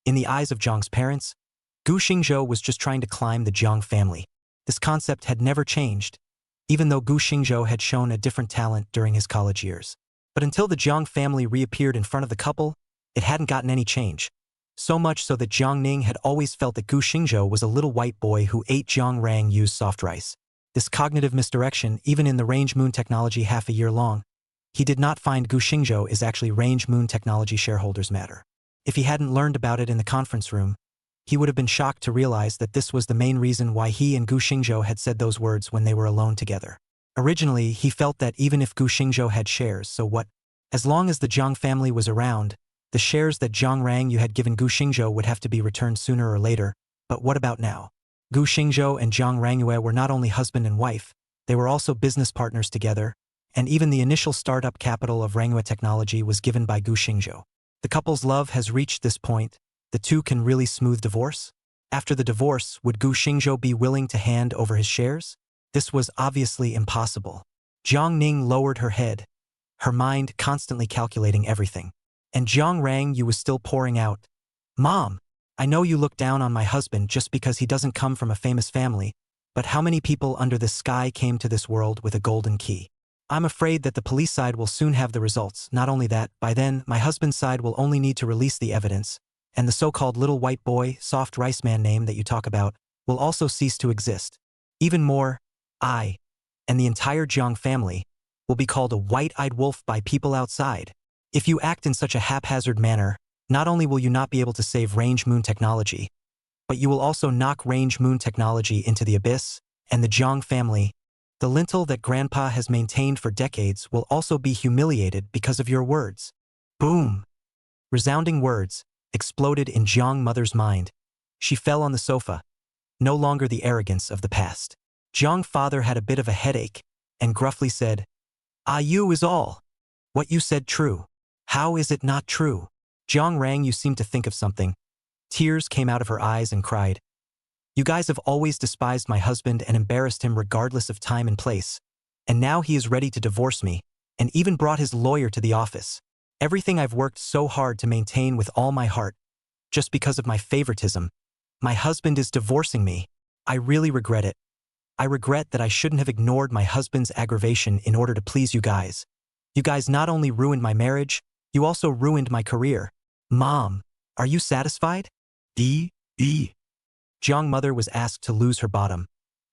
[SPEAKER 1] In the eyes of Jiang's parents, Gu Xingzhou was just trying to climb the Jiang family. This concept had never changed, even though Gu Xingzhou had shown a different talent during his college years. But until the Jiang family reappeared in front of the couple, it hadn't gotten any change. So much so that Jiang Ning had always felt that Gu Xingzhou was a little white boy who ate Jiang Rang Yu's soft rice. This cognitive misdirection, even in the Range Moon Technology half a year long, he did not find Gu Xingzhou is actually Range Moon Technology shareholders matter. If he hadn't learned about it in the conference room, he would have been shocked to realize that this was the main reason why he and Gu Xingzhou had said those words when they were alone together. Originally, he felt that even if Gu Xingzhou had shares, so what? As long as the Jiang family was around, the shares that Jiang Rangyu had given Gu Xingzhou would have to be returned sooner or later. But what about now? Gu Xingzhou and Jiang Rangyue were not only husband and wife, they were also business partners together, and even the initial startup capital of Rangyue Technology was given by Gu Xingzhou. The couple's love has reached this point. The two can really smooth divorce? After the divorce, would Gu Xingzhou be willing to hand over his shares? This was obviously impossible. Jiang Ning lowered her head, her mind constantly calculating everything. And Jiang Rangyu was still pouring out, "Mom, I know you look down on my husband just because he doesn't come from a famous family, but how many people under the sky came to this world with a golden key? I'm afraid that the police side will soon have the results. Not only that, by then, my husband's side will only need to release the evidence, and the so-called little white boy, soft rice man name that you talk about, will also cease to exist. Even more, I, and the entire Jiang family, will be called a white-eyed wolf by people outside. If you act in such a haphazard manner, not only will you not be able to save Range Moon Technology, but you will also knock Range Moon Technology into the abyss, and the Jiang family, the lintel that Grandpa has maintained for decades, will also be humiliated because of your words." Boom! Resounding words exploded in Jiang Mother's mind. She fell on the sofa, no longer the arrogance of the past. Jiang Father had a bit of a headache, and gruffly said, "Ah, you is all. What you said true. How is it not true?" Jiang Rangyu seemed to think of something. Tears came out of her eyes and cried, "You guys have always despised my husband and embarrassed him regardless of time and place. And now he is ready to divorce me, and even brought his lawyer to the office. Everything I've worked so hard to maintain with all my heart, just because of my favoritism. My husband is divorcing me. I really regret it. I regret that I shouldn't have ignored my husband's aggravation in order to please you guys. You guys not only ruined my marriage, you also ruined my career. Mom, are you satisfied?" Jiang Mother was asked to lose her bottom.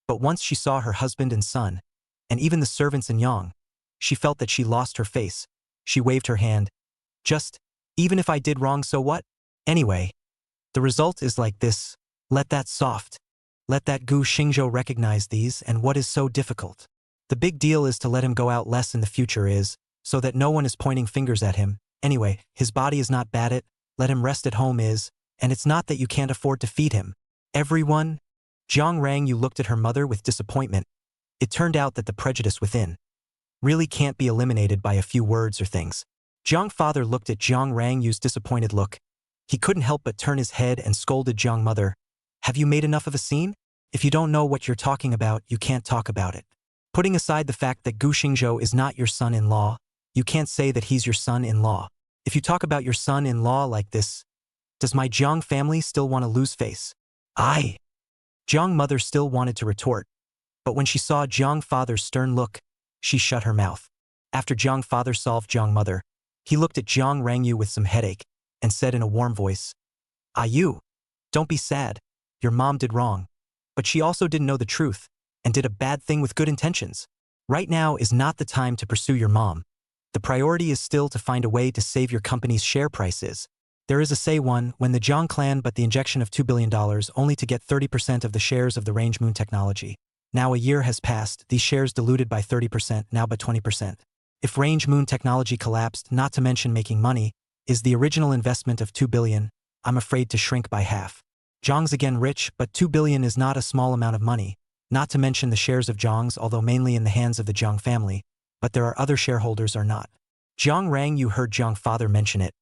[SPEAKER 1] But once she saw her husband and son, and even the servants in Yang, she felt that she lost her face. She waved her hand. "Just, even if I did wrong, so what? Anyway, the result is like this. Let that soft. Let that Gu Xingzhou recognize these, and what is so difficult? The big deal is to let him go out less in the future is, so that no one is pointing fingers at him. Anyway, his body is not bad it, let him rest at home is, and it's not that you can't afford to feed him. Everyone." Jiang Rangyu looked at her mother with disappointment. It turned out that the prejudice within really can't be eliminated by a few words or things. Jiang Father looked at Jiang Rangyu's disappointed look. He couldn't help but turn his head and scolded Jiang Mother. "Have you made enough of a scene? If you don't know what you're talking about, you can't talk about it. Putting aside the fact that Gu Xingzhou is not your son-in-law, you can't say that he's your son-in-law. If you talk about your son-in-law like this, does my Jiang family still want to lose face?" Jiang Mother still wanted to retort, but when she saw Jiang Father's stern look, she shut her mouth. After Jiang Father solved Jiang Mother, he looked at Jiang Rangyu with some headache, and said in a warm voice, "Ah, you, don't be sad. Your mom did wrong. But she also didn't know the truth, and did a bad thing with good intentions. Right now is not the time to pursue your mom. The priority is still to find a way to save your company's share prices. There is a say one when the Jiang clan but the injection of $2 billion only to get 30% of the shares of the Range Moon Technology. Now a year has passed, these shares diluted by 30%, now by 20%. If Range Moon Technology collapsed, not to mention making money, is the original investment of $2 billion, I'm afraid to shrink by half. Jiang's again rich, but $2 billion is not a small amount of money, not to mention the shares of Jiang's, although mainly in the hands of the Jiang family, but there are other shareholders or not. Jiang Rangyu heard Jiang Father mention it,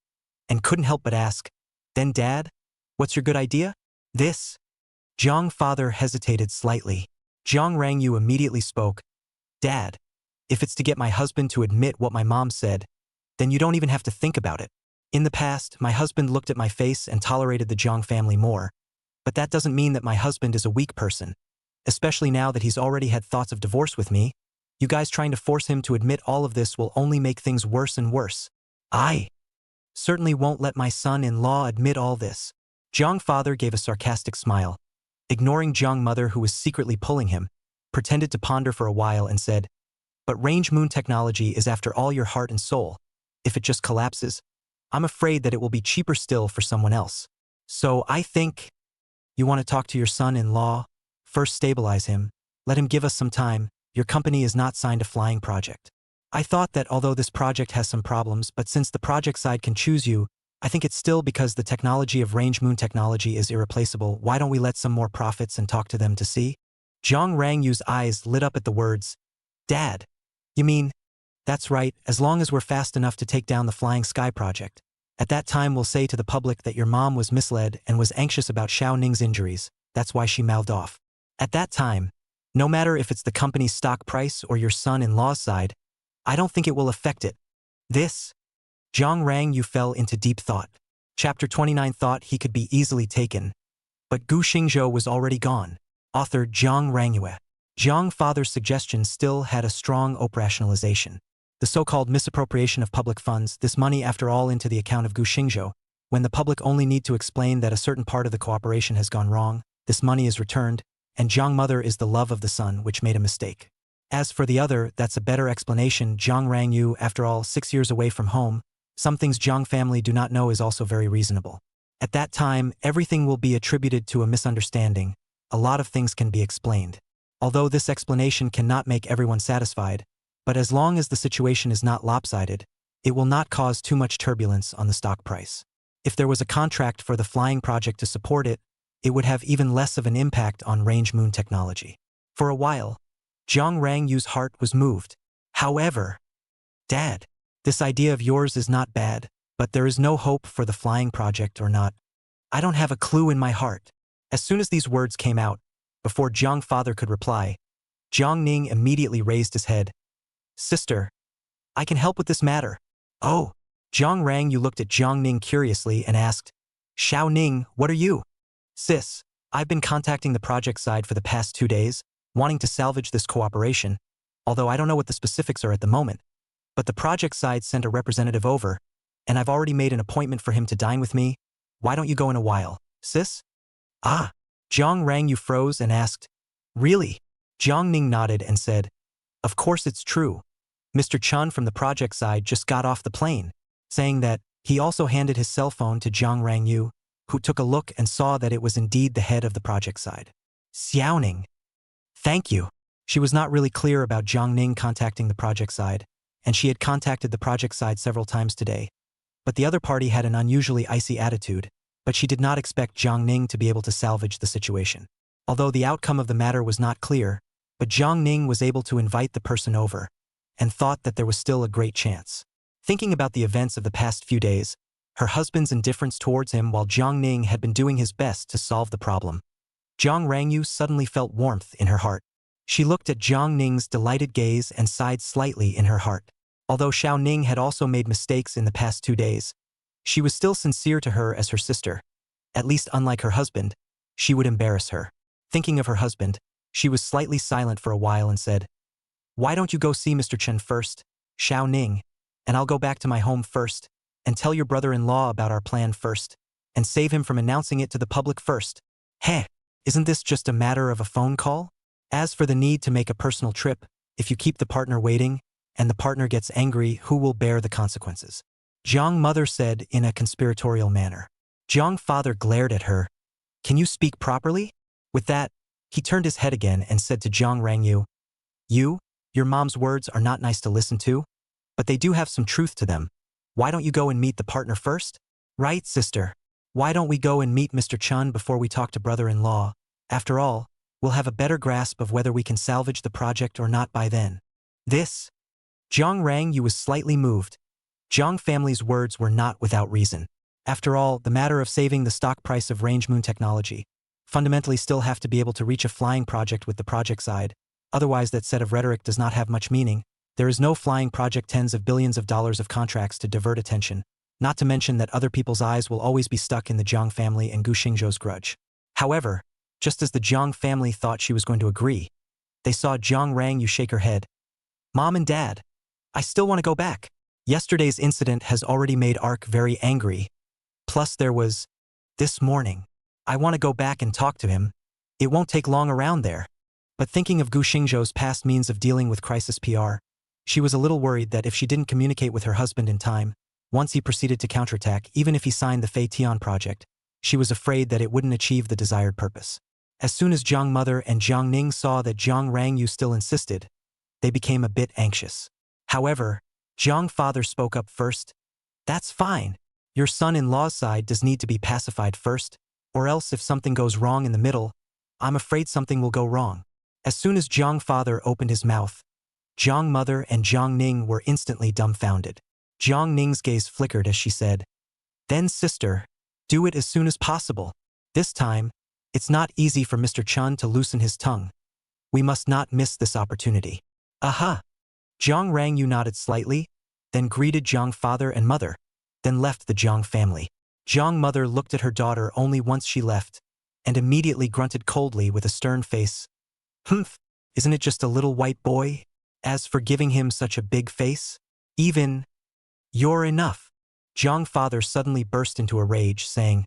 [SPEAKER 1] and couldn't help but ask, "Then Dad, what's your good idea?" "This." Jiang Father hesitated slightly. Jiang Rangyu immediately spoke, "Dad, if it's to get my husband to admit what my mom said, then you don't even have to think about it. In the past, my husband looked at my face and tolerated the Jiang family more, but that doesn't mean that my husband is a weak person, especially now that he's already had thoughts of divorce with me. You guys trying to force him to admit all of this will only make things worse and worse. I certainly won't let my son-in-law admit all this." Jiang Father gave a sarcastic smile. Ignoring Jiang Mother, who was secretly pulling him, pretended to ponder for a while and said, "But Range Moon Technology is after all your heart and soul. If it just collapses, I'm afraid that it will be cheaper still for someone else. So I think you want to talk to your son-in-law? First stabilize him. Let him give us some time. Your company is not signed a flying project. I thought that although this project has some problems, but since the project side can choose you, I think it's still because the technology of range moon technology is irreplaceable. Why don't we let some more profits and talk to them to see? Jiang Rangyu's eyes lit up at the words, Dad, you mean, that's right, as long as we're fast enough to take down the Flying Sky project. At that time we'll say to the public that your mom was misled and was anxious about Xiao Ning's injuries, that's why she mouthed off. At that time, no matter if it's the company's stock price or your son-in-law's side, I don't think it will affect it. This, Jiang Rangyu fell into deep thought. Chapter 29 thought he could be easily taken. But Gu Xingzhou was already gone. Author Jiang Rangyue. Jiang father's suggestion still had a strong operationalization. The so-called misappropriation of public funds, this money after all into the account of Gu Xingzhou, when the public only need to explain that a certain part of the cooperation has gone wrong, this money is returned, and Jiang mother is the love of the son which made a mistake. As for the other, that's a better explanation. Jiang Rangyu, after all, 6 years away from home, some things Jiang family do not know is also very reasonable. At that time, everything will be attributed to a misunderstanding. A lot of things can be explained. Although this explanation cannot make everyone satisfied, but as long as the situation is not lopsided, it will not cause too much turbulence on the stock price. If there was a contract for the flying project to support it, it would have even less of an impact on range moon technology. For a while, Jiang Rangyu's heart was moved. However, Dad, this idea of yours is not bad, but there is no hope for the flying project or not. I don't have a clue in my heart. As soon as these words came out, before Jiang father could reply, Jiang Ning immediately raised his head. Sister, I can help with this matter. Oh, Jiang Rangyu looked at Jiang Ning curiously and asked, Xiao Ning, what are you? Sis, I've been contacting the project side for the past 2 days, wanting to salvage this cooperation, although I don't know what the specifics are at the moment. But the project side sent a representative over, and I've already made an appointment for him to dine with me. Why don't you go in a while, sis? Ah, Jiang Rangyu froze and asked, Really? Jiang Ning nodded and said, Of course it's true. Mr. Chun from the project side just got off the plane, saying that he also handed his cell phone to Jiang Rangyu, who took a look and saw that it was indeed the head of the project side. Xiao Ning. Thank you. She was not really clear about Jiang Ning contacting the project side, and she had contacted the project side several times today. But the other party had an unusually icy attitude, but she did not expect Jiang Ning to be able to salvage the situation. Although the outcome of the matter was not clear, but Jiang Ning was able to invite the person over, and thought that there was still a great chance. Thinking about the events of the past few days, her husband's indifference towards him while Jiang Ning had been doing his best to solve the problem, Jiang Rangyu suddenly felt warmth in her heart. She looked at Jiang Ning's delighted gaze and sighed slightly in her heart. Although Xiao Ning had also made mistakes in the past 2 days, she was still sincere to her as her sister. At least unlike her husband, she would embarrass her. Thinking of her husband, she was slightly silent for a while and said, Why don't you go see Mr. Chen first, Xiao Ning, and I'll go back to my home first, and tell your brother-in-law about our plan first, and save him from announcing it to the public first. Heh, isn't this just a matter of a phone call? As for the need to make a personal trip, if you keep the partner waiting, and the partner gets angry, who will bear the consequences? Jiang mother said in a conspiratorial manner. Jiang father glared at her. Can you speak properly? With that, he turned his head again and said to Jiang Rangyu, Your mom's words are not nice to listen to, but they do have some truth to them. Why don't you go and meet the partner first? Right, sister. Why don't we go and meet Mr. Chun before we talk to brother-in-law? After all, we'll have a better grasp of whether we can salvage the project or not by then. This. Jiang Rangyu was slightly moved. Jiang family's words were not without reason. After all, the matter of saving the stock price of range moon technology fundamentally still have to be able to reach a flying project with the project side. Otherwise, that set of rhetoric does not have much meaning. There is no flying project, tens of billions of dollars of contracts to divert attention, not to mention that other people's eyes will always be stuck in the Jiang family and Gu Xingzhou's grudge. However, just as the Jiang family thought she was going to agree, they saw Jiang Rangyu shake her head. Mom and Dad, I still want to go back. Yesterday's incident has already made Ark very angry. Plus there was, this morning. I want to go back and talk to him. It won't take long around there. But thinking of Gu Xingzhou's past means of dealing with crisis PR, she was a little worried that if she didn't communicate with her husband in time, Once he proceeded to counterattack, even if he signed the Fei Tian project, she was afraid that it wouldn't achieve the desired purpose. As soon as Jiang Mother and Jiang Ning saw that Jiang Rangyu still insisted, they became a bit anxious. However, Jiang Father spoke up first. That's fine. Your son-in-law's side does need to be pacified first, or else if something goes wrong in the middle, I'm afraid something will go wrong. As soon as Jiang Father opened his mouth, Jiang Mother and Jiang Ning were instantly dumbfounded. Jiang Ning's gaze flickered as she said, "Then sister, do it as soon as possible. This time, it's not easy for Mr. Chun to loosen his tongue. We must not miss this opportunity." Aha! Jiang Rangyu nodded slightly, then greeted Jiang Father and Mother, then left the Jiang family. Jiang Mother looked at her daughter only once she left, and immediately grunted coldly with a stern face. "Humph, isn't it just a little white boy? As for giving him such a big face? Even, you're enough." Jiang Father suddenly burst into a rage, saying,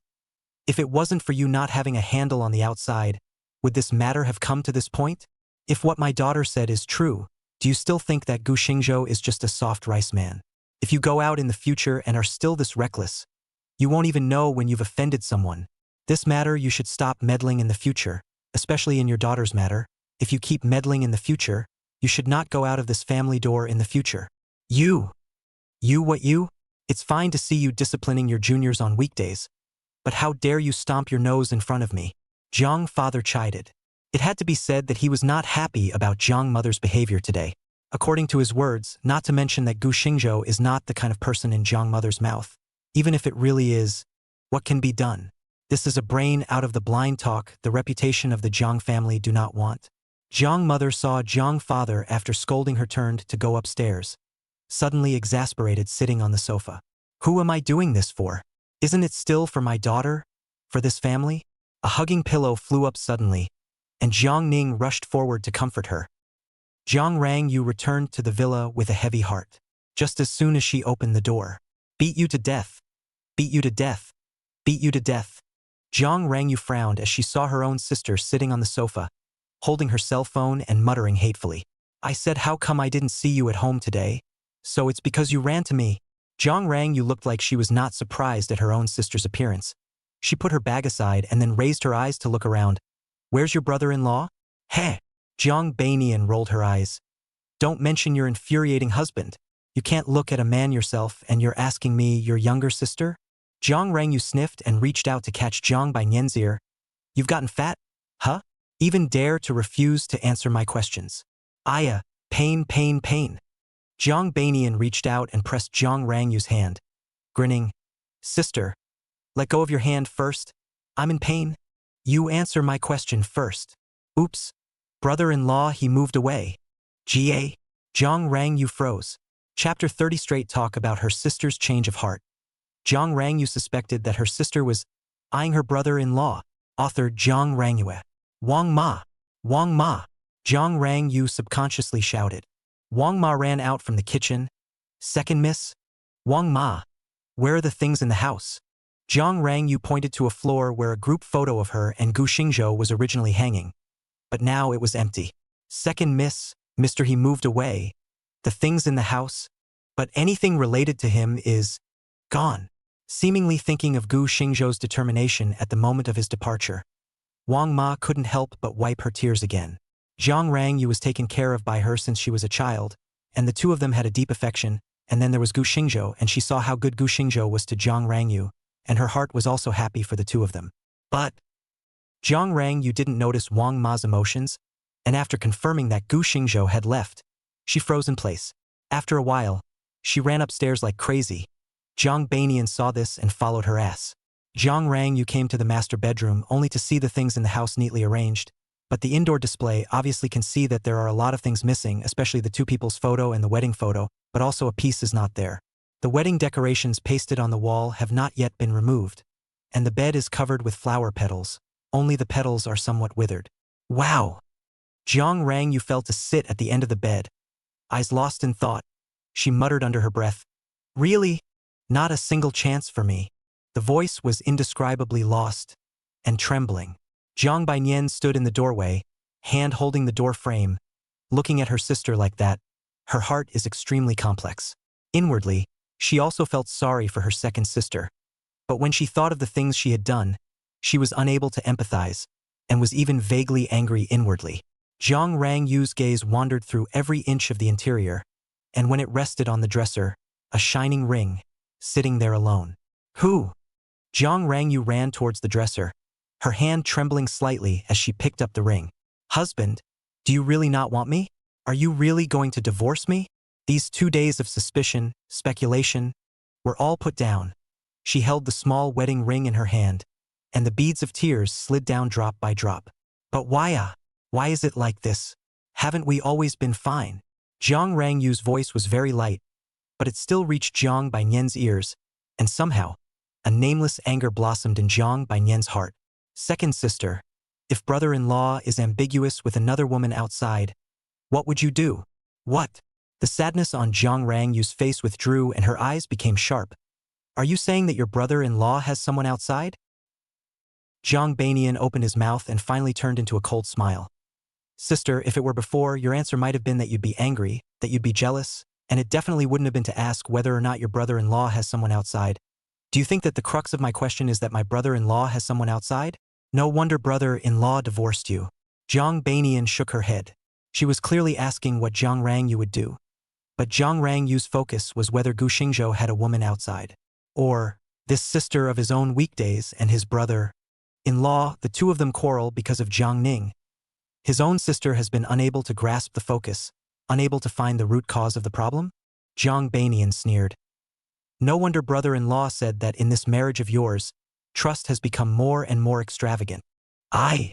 [SPEAKER 1] "If it wasn't for you not having a handle on the outside, would this matter have come to this point? If what my daughter said is true, do you still think that Gu Xingzhou is just a soft rice man? If you go out in the future and are still this reckless, you won't even know when you've offended someone. This matter you should stop meddling in the future, especially in your daughter's matter. If you keep meddling in the future, you should not go out of this family door in the future. You what you? It's fine to see you disciplining your juniors on weekdays, but how dare you stomp your nose in front of me?" Jiang Father chided. It had to be said that he was not happy about Jiang Mother's behavior today. According to his words, not to mention that Gu Xingzhou is not the kind of person in Jiang Mother's mouth. Even if it really is, what can be done? This is a brain out of the blind talk the reputation of the Jiang family do not want. Jiang Mother saw Jiang Father after scolding her turned to go upstairs, suddenly exasperated sitting on the sofa. "Who am I doing this for? Isn't it still for my daughter? For this family?" A hugging pillow flew up suddenly, and Jiang Ning rushed forward to comfort her. Jiang Rangyu returned to the villa with a heavy heart. Just as soon as she opened the door, "Beat you to death! Beat you to death! Beat you to death!" Jiang Rangyu frowned as she saw her own sister sitting on the sofa, holding her cell phone and muttering hatefully. "I said how come I didn't see you at home today? So it's because you ran to me." Jiang Rangyu looked like she was not surprised at her own sister's appearance. She put her bag aside and then raised her eyes to look around. "Where's your brother-in-law?" "Heh." Jiang Beinian rolled her eyes. "Don't mention your infuriating husband. You can't look at a man yourself and you're asking me, your younger sister?" Jiang Rangyu sniffed and reached out to catch Jiang Beinian's ear. "You've gotten fat? Huh? Even dare to refuse to answer my questions. Aya, pain, pain, pain." Jiang Beinian reached out and pressed Jiang Rangyu's hand, grinning. "Sister, let go of your hand first. I'm in pain. You answer my question first." "Oops." Brother-in-law, he moved away. Ga. Jiang Rangyu froze. Chapter 30 straight talk about her sister's change of heart. Jiang Rangyu suspected that her sister was eyeing her brother-in-law. Author Jiang Rangyue. "Wang Ma! Wang Ma!" Jiang Rangyu subconsciously shouted. Wang Ma ran out from the kitchen. "Second miss? Wang Ma, where are the things in the house?" Jiang Rangyu pointed to a floor where a group photo of her and Gu Xingzhou was originally hanging, but now it was empty. "Second miss, Mr. He moved away. The things in the house, but anything related to him is gone." Seemingly thinking of Gu Xingzhou's determination at the moment of his departure, Wang Ma couldn't help but wipe her tears again. Jiang Rangyu was taken care of by her since she was a child, and the two of them had a deep affection, and then there was Gu Xingzhou, and she saw how good Gu Xingzhou was to Jiang Rangyu, and her heart was also happy for the two of them. But Jiang Rangyu didn't notice Wang Ma's emotions, and after confirming that Gu Xingzhou had left, she froze in place. After a while, she ran upstairs like crazy. Jiang Beinian saw this and followed her ass. Jiang Rangyu came to the master bedroom only to see the things in the house neatly arranged, but the indoor display obviously can see that there are a lot of things missing, especially the two people's photo and the wedding photo, but also a piece is not there. The wedding decorations pasted on the wall have not yet been removed, and the bed is covered with flower petals, only the petals are somewhat withered. "Wow!" Jiang Rangyu fell to sit at the end of the bed, eyes lost in thought. She muttered under her breath, "Really? Not a single chance for me." The voice was indescribably lost and trembling. Jiang Beinian stood in the doorway, hand holding the door frame, looking at her sister like that. Her heart is extremely complex. Inwardly, She also felt sorry for her second sister. But when she thought of the things she had done, she was unable to empathize, and was even vaguely angry inwardly. Jiang Rangyu's gaze wandered through every inch of the interior, and when it rested on the dresser, a shining ring, sitting there alone. Who? Jiang Rangyu ran towards the dresser, her hand trembling slightly as she picked up the ring. Husband, do you really not want me? Are you really going to divorce me? These 2 days of suspicion, speculation, were all put down. She held the small wedding ring in her hand, and the beads of tears slid down drop by drop. But why? Why is it like this? Haven't we always been fine? Jiang Rangyu's voice was very light, but it still reached Jiang Bainian's ears, and somehow, a nameless anger blossomed in Jiang Bainian's heart. Second sister, if brother-in-law is ambiguous with another woman outside, what would you do? What? The sadness on Jiang Rangyu's face withdrew and her eyes became sharp. Are you saying that your brother-in-law has someone outside? Jiang Bainian opened his mouth and finally turned into a cold smile. Sister, if it were before, your answer might have been that you'd be angry, that you'd be jealous, and it definitely wouldn't have been to ask whether or not your brother-in-law has someone outside. Do you think that the crux of my question is that my brother-in-law has someone outside? No wonder brother-in-law divorced you. Jiang Bainian shook her head. She was clearly asking what Jiang Rangyu would do. But Jiang Rangyu's focus was whether Gu Xingzhou had a woman outside. Or, this sister of his own weekdays and his brother-in-law, the two of them quarrel because of Jiang Ning. His own sister has been unable to grasp the focus, unable to find the root cause of the problem? Jiang Bainian sneered. No wonder brother-in-law said that in this marriage of yours, trust has become more and more extravagant. Jiang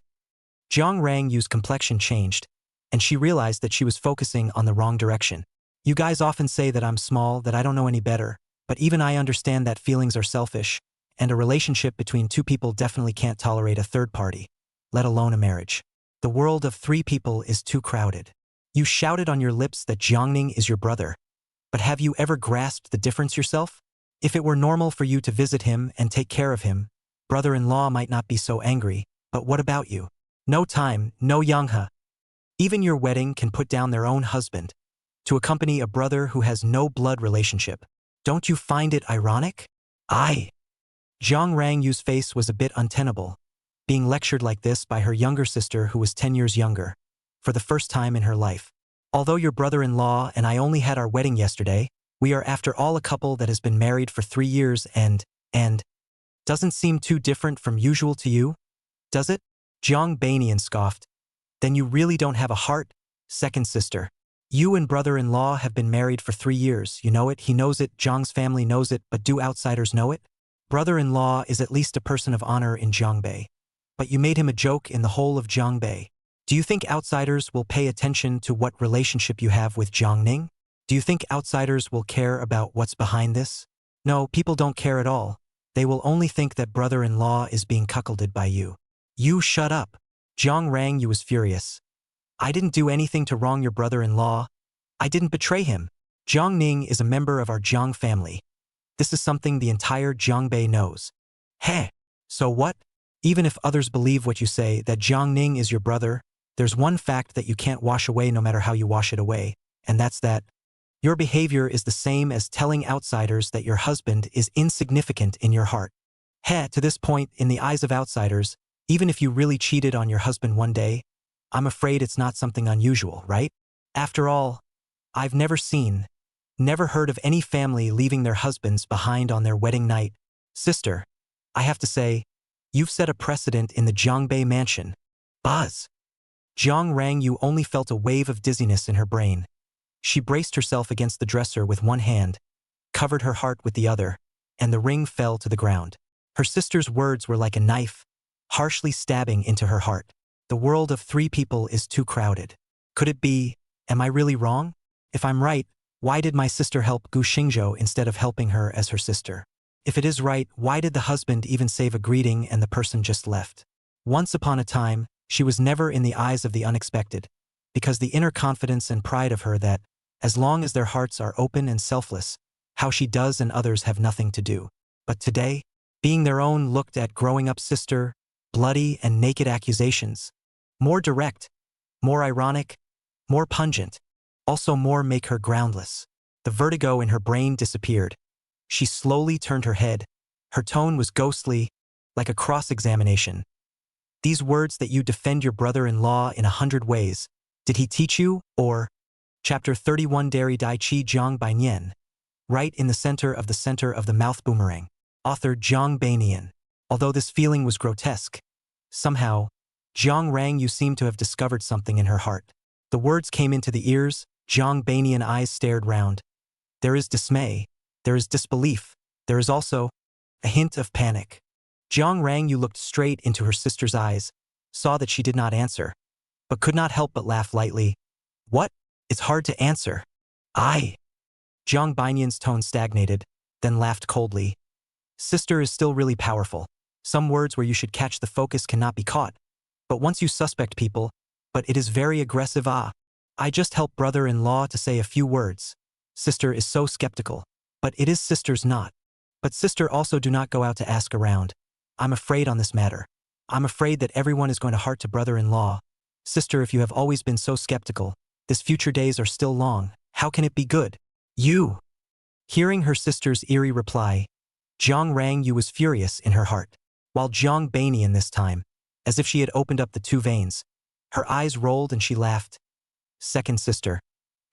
[SPEAKER 1] Rangyu's complexion changed, and she realized that she was focusing on the wrong direction. You guys often say that I'm small, that I don't know any better, but even I understand that feelings are selfish, and a relationship between two people definitely can't tolerate a third party, let alone a marriage. The world of 3 people is too crowded. You shouted on your lips that Jiangning is your brother. But have you ever grasped the difference yourself? If it were normal for you to visit him and take care of him, brother-in-law might not be so angry, but what about you? No time, no Yanghe. Even your wedding can put down their own husband to accompany a brother who has no blood relationship. Don't you find it ironic? Jiang Rangyu's face was a bit untenable, being lectured like this by her younger sister who was 10 years younger, for the first time in her life. Although your brother-in-law and I only had our wedding yesterday, we are after all a couple that has been married for 3 years and doesn't seem too different from usual to you, does it? Jiang Bainian scoffed. Then you really don't have a heart, second sister. You and brother-in-law have been married for 3 years, you know it, he knows it, Jiang's family knows it, but do outsiders know it? Brother-in-law is at least a person of honor in Jiangbei. But you made him a joke in the whole of Jiangbei. Do you think outsiders will pay attention to what relationship you have with Jiangning? Do you think outsiders will care about what's behind this? No, people don't care at all. They will only think that brother-in-law is being cuckolded by you. You shut up. Jiang Rangyu was furious. I didn't do anything to wrong your brother-in-law. I didn't betray him. Jiang Ning is a member of our Jiang family. This is something the entire Jiangbei knows. Heh. So what? Even if others believe what you say, that Jiang Ning is your brother, there's one fact that you can't wash away no matter how you wash it away, and that's that your behavior is the same as telling outsiders that your husband is insignificant in your heart. Heh, to this point, in the eyes of outsiders, even if you really cheated on your husband one day, I'm afraid it's not something unusual, right? After all, I've never heard of any family leaving their husbands behind on their wedding night. Sister, I have to say, you've set a precedent in the Jiangbei mansion. Buzz. Jiang Rangyu only felt a wave of dizziness in her brain. She braced herself against the dresser with one hand, covered her heart with the other, and the ring fell to the ground. Her sister's words were like a knife, harshly stabbing into her heart. The world of 3 people is too crowded. Could it be, am I really wrong? If I'm right, why did my sister help Gu Xingzhou instead of helping her as her sister? If it is right, why did the husband even save a greeting and the person just left? Once upon a time, she was never in the eyes of the unexpected, because the inner confidence and pride of her that, as long as their hearts are open and selfless, how she does and others have nothing to do. But today, being their own looked at growing-up sister, bloody and naked accusations. More direct, more ironic, more pungent, also more make her groundless. The vertigo in her brain disappeared, She slowly turned her head. Her tone was ghostly, like a cross-examination. These words that you defend your brother-in-law in 100 ways, did he teach you, or? Chapter 31 Dari Dai Chi Jiang Bai Nian. Right in the center of the mouth boomerang. Author Jiang Bainian. Although this feeling was grotesque, somehow, Jiang Rang, you seemed to have discovered something in her heart. The words came into the ears. Jiang Bainian eyes stared round. There is dismay. There is disbelief. There is also a hint of panic. Jiang Rang, you looked straight into her sister's eyes, saw that she did not answer, but could not help but laugh lightly. What? It's hard to answer. I. Jiang Bainian's tone stagnated, then laughed coldly. Sister is still really powerful. Some words where you should catch the focus cannot be caught. But once you suspect people, but it is very aggressive. I just help brother-in-law to say a few words. Sister is so skeptical. But it is sister's not. But sister also do not go out to ask around. I'm afraid on this matter. I'm afraid that everyone is going to heart to brother-in-law. Sister, if you have always been so skeptical, this future days are still long. How can it be good? You. Hearing her sister's eerie reply, Jiang Rang Yu was furious in her heart, while Jiang Bainian this time, as if she had opened up the two veins. Her eyes rolled and she laughed. Second sister.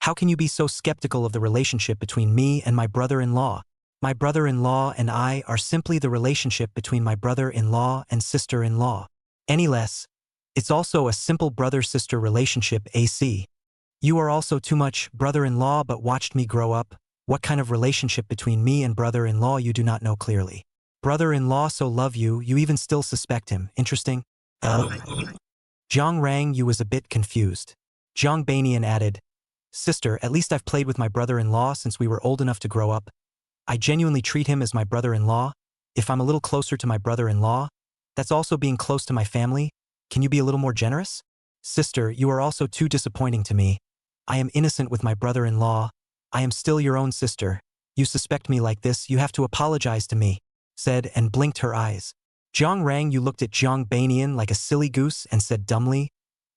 [SPEAKER 1] How can you be so skeptical of the relationship between me and my brother-in-law? My brother-in-law and I are simply the relationship between my brother-in-law and sister-in-law. Any less. It's also a simple brother-sister relationship, AC. You are also too much brother-in-law but watched me grow up. What kind of relationship between me and brother-in-law you do not know clearly. Brother-in-law so love you, you even still suspect him. Interesting. Jiang Rang Yu was a bit confused. Jiang Bainian added, Sister, at least I've played with my brother-in-law since we were old enough to grow up. I genuinely treat him as my brother-in-law. If I'm a little closer to my brother-in-law, that's also being close to my family. Can you be a little more generous? Sister, you are also too disappointing to me. I am innocent with my brother-in-law. I am still your own sister. You suspect me like this, you have to apologize to me, said and blinked her eyes. Jiang Rang, you looked at Jiang Bainian like a silly goose and said dumbly,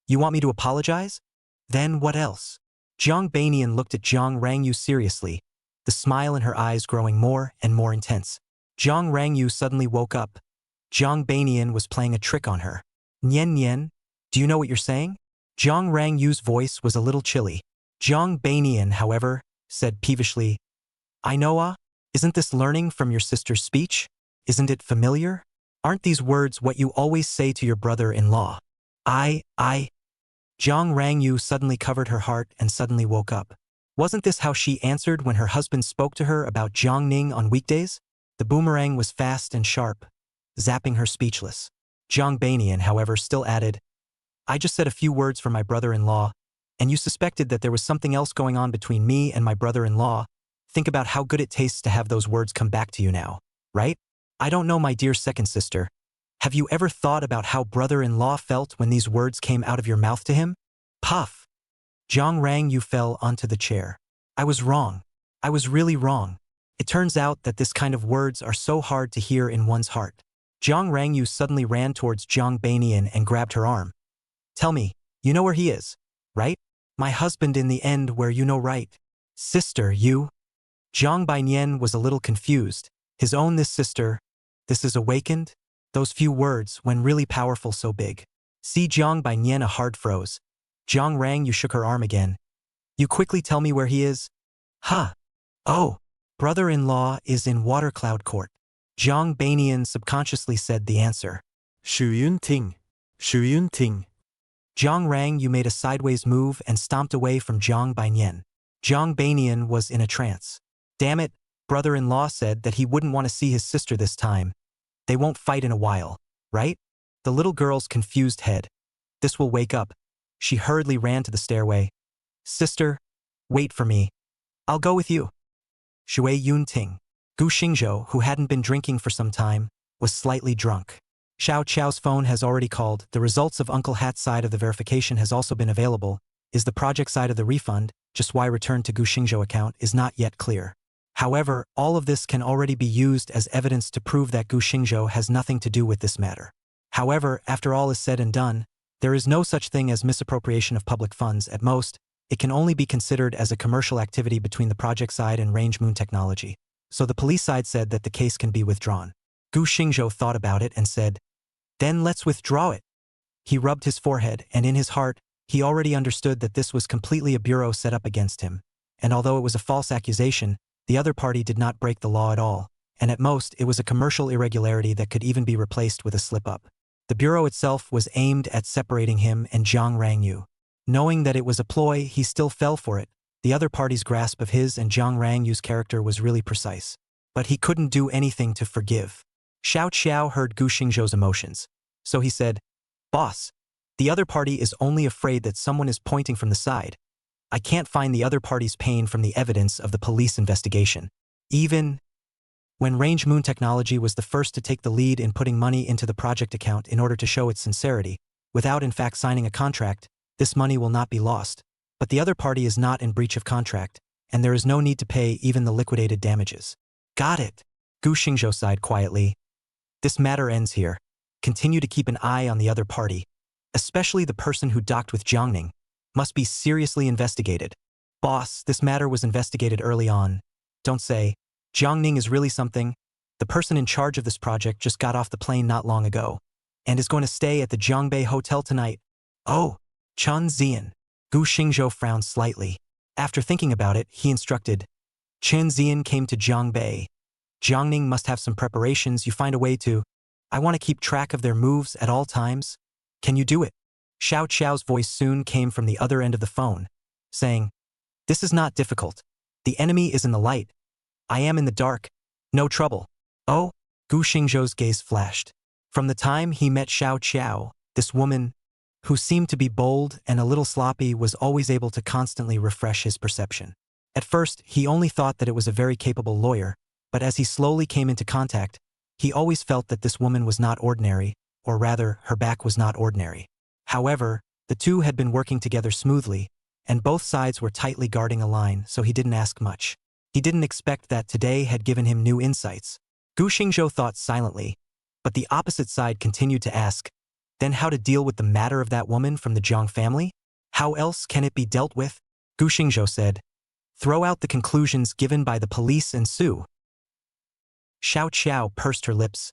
[SPEAKER 1] You want me to apologize? Then what else? Jiang Bainian looked at Jiang Rang Yu seriously, the smile in her eyes growing more and more intense. Jiang Rang Yu suddenly woke up. Jiang Bainian was playing a trick on her. Nian Nian, do you know what you're saying? Jiang Rang Yu's voice was a little chilly. Jiang Bainian, however, said peevishly, I know. Isn't this learning from your sister's speech? Isn't it familiar? Aren't these words what you always say to your brother-in-law? Jiang Rang Yu suddenly covered her heart and suddenly woke up. Wasn't this how she answered when her husband spoke to her about Jiang Ning on weekdays? The boomerang was fast and sharp, zapping her speechless. Jiang Bainian, however, still added, I just said a few words for my brother-in-law, and you suspected that there was something else going on between me and my brother-in-law. Think about how good it tastes to have those words come back to you now, right? I don't know, my dear second sister. Have you ever thought about how brother-in-law felt when these words came out of your mouth to him? Puff. Jiang Rang Yu fell onto the chair. I was wrong. I was really wrong. It turns out that this kind of words are so hard to hear in one's heart. Jiang Rang Yu suddenly ran towards Jiang Bainian and grabbed her arm. Tell me, you know where he is, right? My husband in the end, where you know, right? Sister, you? Jiang Bainian was a little confused. His own this sister, this is awakened? Those few words, when really powerful, so big. See Jiang Bainian, a hard froze. Jiang Rang Yu shook her arm again. You quickly tell me where he is? Huh. Oh. Brother-in-law is in Water Cloud Court. Jiang Bainian subconsciously said the answer. Shuyun Ting. Jiang Rang Yu made a sideways move and stomped away from Jiang Bainian. Jiang Bainian was in a trance. Damn it, brother-in-law said that he wouldn't want to see his sister this time. They won't fight in a while, right? The little girl's confused head. This will wake up. She hurriedly ran to the stairway. Sister, wait for me. I'll go with you. Shui Yun Ting. Gu Xingzhou, who hadn't been drinking for some time, was slightly drunk. Xiao Chao's phone has already called. The results of Uncle Hat's side of the verification has also been available. Is the project side of the refund, just why returned to Gu Xingzhou account, is not yet clear. However, all of this can already be used as evidence to prove that Gu Xingzhou has nothing to do with this matter. However, after all is said and done, there is no such thing as misappropriation of public funds. At most, it can only be considered as a commercial activity between the project side and Range Moon Technology. so the police side said that the case can be withdrawn. Gu Xingzhou thought about it and said, "Then let's withdraw it." He rubbed his forehead, and in his heart, he already understood that this was completely a bureau set up against him, and although it was a false accusation, the other party did not break the law at all, and at most it was a commercial irregularity that could even be replaced with a slip-up. The bureau itself was aimed at separating him and Zhang Rangyu. Knowing that it was a ploy, he still fell for it. The other party's grasp of his and Zhang Rangyu's character was really precise. But he couldn't do anything to forgive. Xiao Qiao heard Gu Xingzhou's emotions. So he said, "Boss, the other party is only afraid that someone is pointing from the side. I can't find the other party's pain from the evidence of the police investigation. Even when Range Moon Technology was the first to take the lead in putting money into the project account in order to show its sincerity, without in fact signing a contract, this money will not be lost. But the other party is not in breach of contract, and there is no need to pay even the liquidated damages." "Got it," Gu Xingzhou sighed quietly. "This matter ends here. Continue to keep an eye on the other party, especially the person who docked with Jiangning. Must be seriously investigated. Boss, this matter was investigated early on. Don't say, Jiangning is really something. The person in charge of this project just got off the plane not long ago, and is going to stay at the Jiangbei Hotel tonight. Oh, Chen Zian." Gu Xingzhou frowned slightly. After thinking about it, he instructed, "Chen Zian came to Jiangbei. Jiangning must have some preparations. You find a way to. I want to keep track of their moves at all times. Can you do it?" Xiao Qiao's voice soon came from the other end of the phone, saying, "This is not difficult. The enemy is in the light. I am in the dark. No trouble." "Oh," Gu Xingzhou's gaze flashed. From the time he met Xiao Qiao, this woman, who seemed to be bold and a little sloppy, was always able to constantly refresh his perception. At first, he only thought that it was a very capable lawyer, but as he slowly came into contact, he always felt that this woman was not ordinary, or rather, her back was not ordinary. However, the two had been working together smoothly, and both sides were tightly guarding a line, so he didn't ask much. He didn't expect that today had given him new insights. Gu Xingzhou thought silently, but the opposite side continued to ask, then how to deal with the matter of that woman from the Zhang family? How else can it be dealt with? Gu Xingzhou said, "Throw out the conclusions given by the police and sue." Xiao Qiao pursed her lips.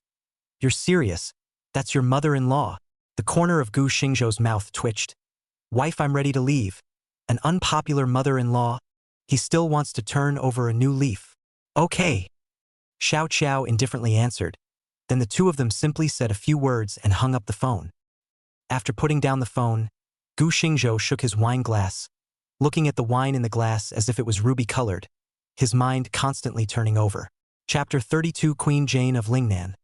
[SPEAKER 1] "You're serious? That's your mother-in-law." The corner of Gu Xingzhou's mouth twitched. "Wife, I'm ready to leave. An unpopular mother-in-law. He still wants to turn over a new leaf." "Okay," Xiao Qiao indifferently answered. Then the two of them simply said a few words and hung up the phone. After putting down the phone, Gu Xingzhou shook his wine glass, looking at the wine in the glass as if it was ruby-colored, his mind constantly turning over. Chapter 32 Queen Jane of Lingnan.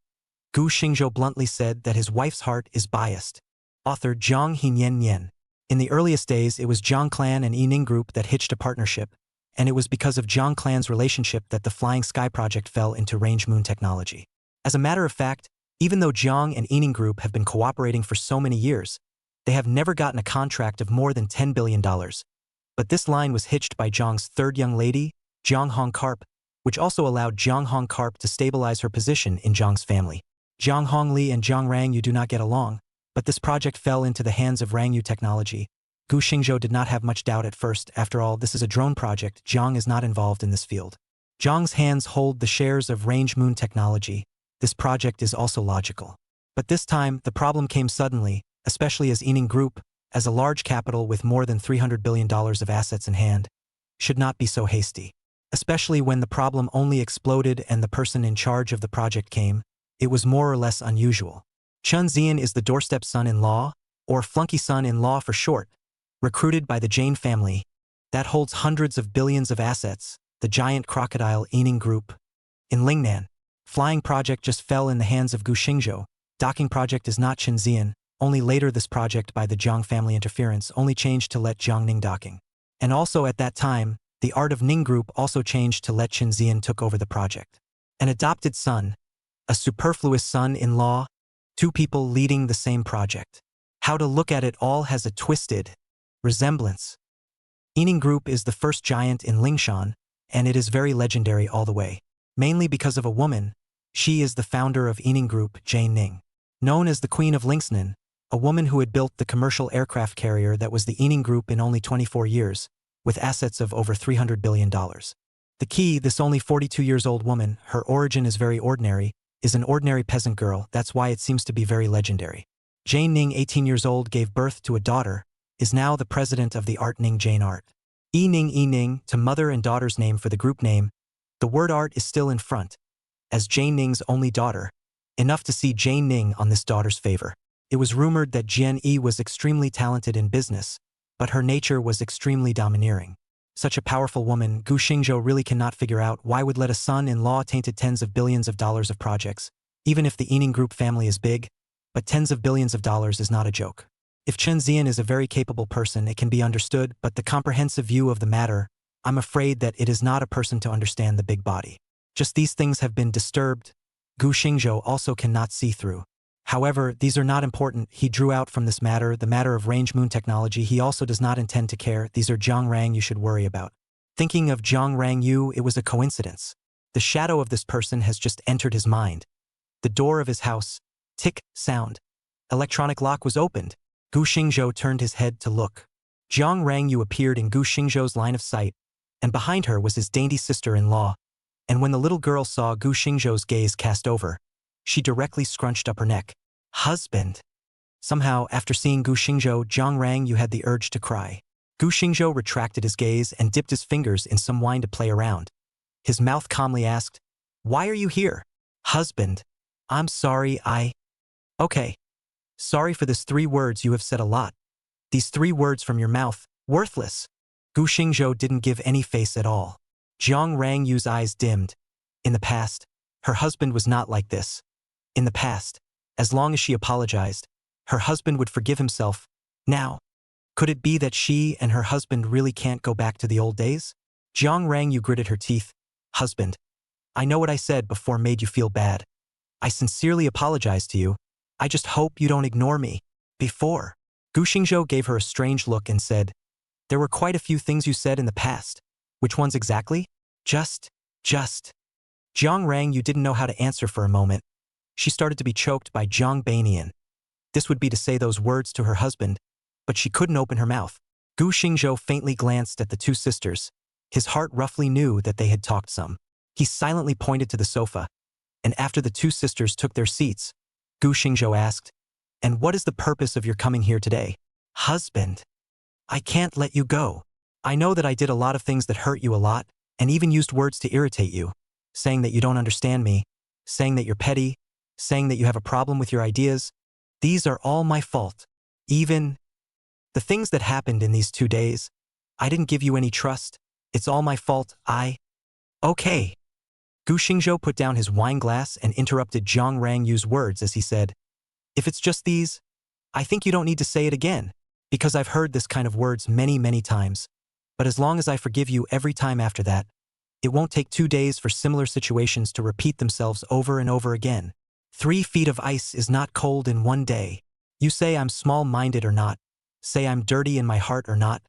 [SPEAKER 1] Gu Xingzhou bluntly said that his wife's heart is biased. Author Zhang Hinian. In the earliest days, it was Zhang Clan and Yining Group that hitched a partnership, and it was because of Zhang Clan's relationship that the Flying Sky project fell into Range Moon Technology. As a matter of fact, even though Zhang and Yining Group have been cooperating for so many years, they have never gotten a contract of more than $10 billion. But this line was hitched by Zhang's third young lady, Zhang Hongkarp, which also allowed Zhang Hongkarp to stabilize her position in Zhang's family. Zhang Hongli and Zhang Rangyu do not get along, but this project fell into the hands of Rangyu Technology. Gu Xingzhou did not have much doubt at first. After all, this is a drone project. Zhang is not involved in this field. Zhang's hands hold the shares of Range Moon Technology. This project is also logical. But this time, the problem came suddenly, especially as Yining Group, as a large capital with more than $300 billion of assets in hand, should not be so hasty. Especially when the problem only exploded and the person in charge of the project came, it was more or less unusual. Chen Zian is the doorstep son-in-law, or flunky son-in-law for short, recruited by the Jane family, that holds hundreds of billions of assets, the giant crocodile Yining Group. In Lingnan, Flying project just fell in the hands of Gu Xingzhou. Docking project is not Chen Zian. Only later this project by the Zhang family interference only changed to let Jiangning docking. And also at that time, the Art of Ning Group also changed to let Chen Zian took over the project. An adopted son, a superfluous son-in-law, two people leading the same project. How to look at it all has a twisted resemblance. Yining Group is the first giant in Lingshan, and it is very legendary all the way. Mainly because of a woman, she is the founder of Yining Group, Jane Ning. Known as the Queen of Lingsnan, a woman who had built the commercial aircraft carrier that was the Yining Group in only 24 years, with assets of over $300 billion. The key, this only 42 years old woman, her origin is very ordinary, is an ordinary peasant girl, that's why it seems to be very legendary. Jane Ning, 18 years old, gave birth to a daughter, is now the president of the Art Ning Jane Art. E Ning, to mother and daughter's name for the group name, the word art is still in front. As Jane Ning's only daughter, enough to see Jane Ning on this daughter's favor. It was rumored that Jian Yi was extremely talented in business, but her nature was extremely domineering. Such a powerful woman, Gu Xingzhou really cannot figure out why would let a son-in-law tainted tens of billions of dollars of projects, even if the Yining Group family is big, but tens of billions of dollars is not a joke. If Chen Zian is a very capable person, it can be understood, but the comprehensive view of the matter, I'm afraid that it is not a person to understand the big body. Just these things have been disturbed. Gu Xingzhou also cannot see through. However, these are not important. He drew out from this matter, the matter of range moon technology. He also does not intend to care. These are Zhang Rang you should worry about. Thinking of Zhang Rang Yu, it was a coincidence. The shadow of this person has just entered his mind. The door of his house, tick, sound. Electronic lock was opened. Gu Xingzhou turned his head to look. Zhang Rang Yu appeared in Gu Xingzhou's line of sight, and behind her was his dainty sister-in-law. And when the little girl saw Gu Xingzhou's gaze cast over, she directly scrunched up her neck. Husband. Somehow, after seeing Gu Xingzhou, Zhang Rang Yu had the urge to cry. Gu Xingzhou retracted his gaze and dipped his fingers in some wine to play around. His mouth calmly asked, "Why are you here?" "Husband. I'm sorry, Okay. Sorry for this 3 words, you have said a lot. These 3 words from your mouth, worthless." Gu Xingzhou didn't give any face at all. Zhang Rang Yu's eyes dimmed. In the past, her husband was not like this. In the past, as long as she apologized, her husband would forgive himself. Now, could it be that she and her husband really can't go back to the old days? Zhang Rang Yu gritted her teeth. "Husband, I know what I said before made you feel bad. I sincerely apologize to you. I just hope you don't ignore me." Before. Gu Xingzhou gave her a strange look and said, "There were quite a few things you said in the past. Which ones exactly?" Just. Zhang Rang Yu didn't know how to answer for a moment. She started to be choked by Zhang Banian. This would be to say those words to her husband, but she couldn't open her mouth. Gu Xingzhou faintly glanced at the 2 sisters. His heart roughly knew that they had talked some. He silently pointed to the sofa, and after the 2 sisters took their seats, Gu Xingzhou asked, "And what is the purpose of your coming here today?" "Husband, I can't let you go. I know that I did a lot of things that hurt you a lot, and even used words to irritate you. Saying that you don't understand me, saying that you're petty, saying that you have a problem with your ideas. These are all my fault. Even the things that happened in these 2 days. I didn't give you any trust. It's all my fault. Okay." Gu Xingzhou put down his wine glass and interrupted Zhang Rang Yu's words as he said, "If it's just these, I think you don't need to say it again, because I've heard this kind of words many, many times. But as long as I forgive you every time after that, it won't take 2 days for similar situations to repeat themselves over and over again. 3 feet of ice is not cold in 1 day. You say I'm small-minded or not, say I'm dirty in my heart or not.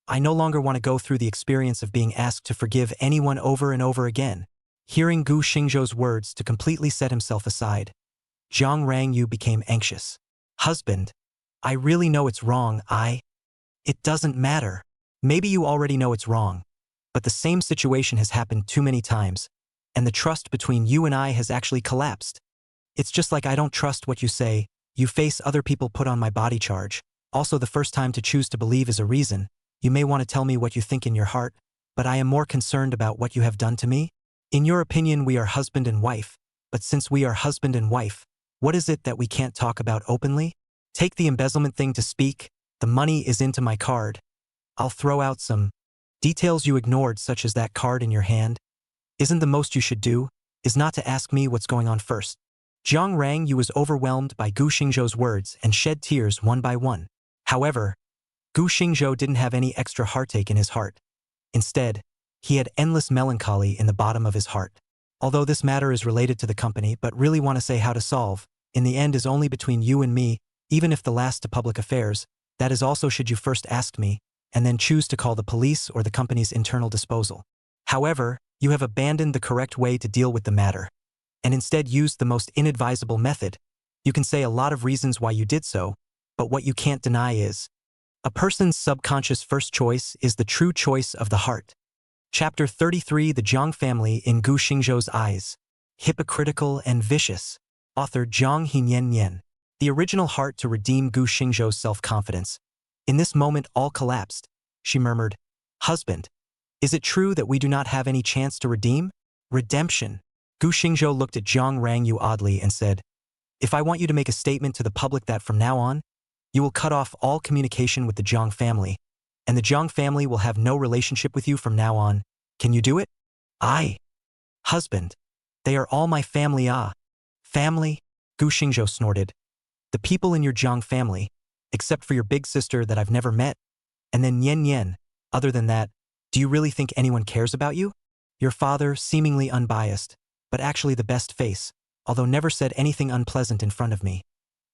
[SPEAKER 1] I no longer want to go through the experience of being asked to forgive anyone over and over again." Hearing Gu Xingzhou's words to completely set himself aside, Zhang Rang Yu became anxious. "Husband, I really know it's wrong. It doesn't matter. Maybe you already know it's wrong. But the same situation has happened too many times, and the trust between you and I has actually collapsed. It's just like I don't trust what you say. You face other people put on my body charge. Also, the first time to choose to believe is a reason. You may want to tell me what you think in your heart, but I am more concerned about what you have done to me. In your opinion, we are husband and wife, but since we are husband and wife, what is it that we can't talk about openly? Take the embezzlement thing to speak. The money is into my card. I'll throw out some details you ignored, such as that card in your hand. Isn't the most you should do, is not to ask me what's going on first." Zhang Rang Yu was overwhelmed by Gu Xingzhou's words and shed tears one by one. However, Gu Xingzhou didn't have any extra heartache in his heart. Instead, he had endless melancholy in the bottom of his heart. Although this matter is related to the company but really want to say how to solve, in the end is only between you and me, even if the last to public affairs, that is also should you first ask me, and then choose to call the police or the company's internal disposal. However, you have abandoned the correct way to deal with the matter, and instead used the most inadvisable method. You can say a lot of reasons why you did so, but what you can't deny is, a person's subconscious first choice is the true choice of the heart. Chapter 33, The Jiang Family in Gu Xingzhou's Eyes. Hypocritical and Vicious. Author Jiang Hinian. The original heart to redeem Gu Xingzhou's self-confidence. In this moment all collapsed. She murmured, "Husband, is it true that we do not have any chance to redeem?" Redemption. Gu Xingzhou looked at Jiang Rangyu oddly and said, "If I want you to make a statement to the public that from now on, you will cut off all communication with the Jiang family, and the Jiang family will have no relationship with you from now on, can you do it?" "Aye." "Husband, they are all my family." "Ah." "Family?" Gu Xingzhou snorted. "The people in your Jiang family, except for your big sister that I've never met, and then Nian Nian. Other than that, do you really think anyone cares about you? Your father, seemingly unbiased, but actually the best face, although never said anything unpleasant in front of me.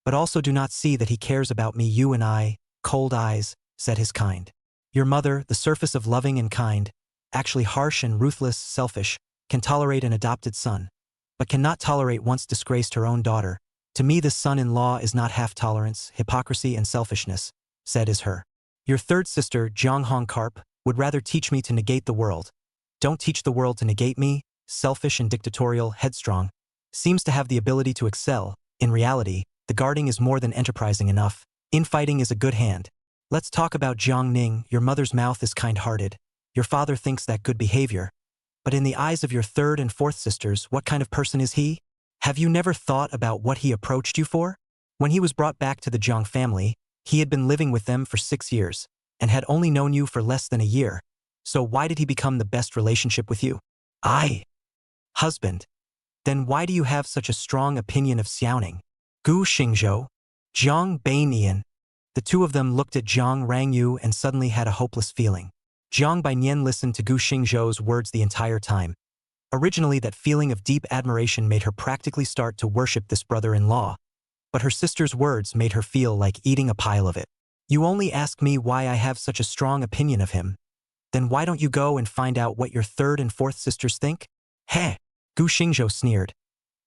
[SPEAKER 1] But also do not see that he cares about me. You and I, cold eyes, said his kind. Your mother, the surface of loving and kind, actually harsh and ruthless, selfish, can tolerate an adopted son, but cannot tolerate once disgraced her own daughter. To me this son-in-law is not half tolerance, hypocrisy and selfishness, said is her. Your third sister, Zhang Hong Karp, would rather teach me to negate the world. Don't teach the world to negate me, selfish and dictatorial, headstrong. Seems to have the ability to excel. In reality, the guarding is more than enterprising enough. Infighting is a good hand. Let's talk about Jiang Ning. Your mother's mouth is kind-hearted. Your father thinks that good behavior. But in the eyes of your third and fourth sisters, what kind of person is he? Have you never thought about what he approached you for? When he was brought back to the Jiang family, he had been living with them for 6 years, and had only known you for less than a year. So why did he become the best relationship with you? "Aye." "Husband, then why do you have such a strong opinion of Xiaoning?" Gu Xingzhou, Jiang Beinian. The two of them looked at Jiang Rangyu and suddenly had a hopeless feeling. Jiang Beinian listened to Gu Xingzhou's words the entire time. Originally that feeling of deep admiration made her practically start to worship this brother-in-law, but her sister's words made her feel like eating a pile of it. "You only ask me why I have such a strong opinion of him. Then why don't you go and find out what your third and fourth sisters think?" "Heh!" Gu Xingzhou sneered.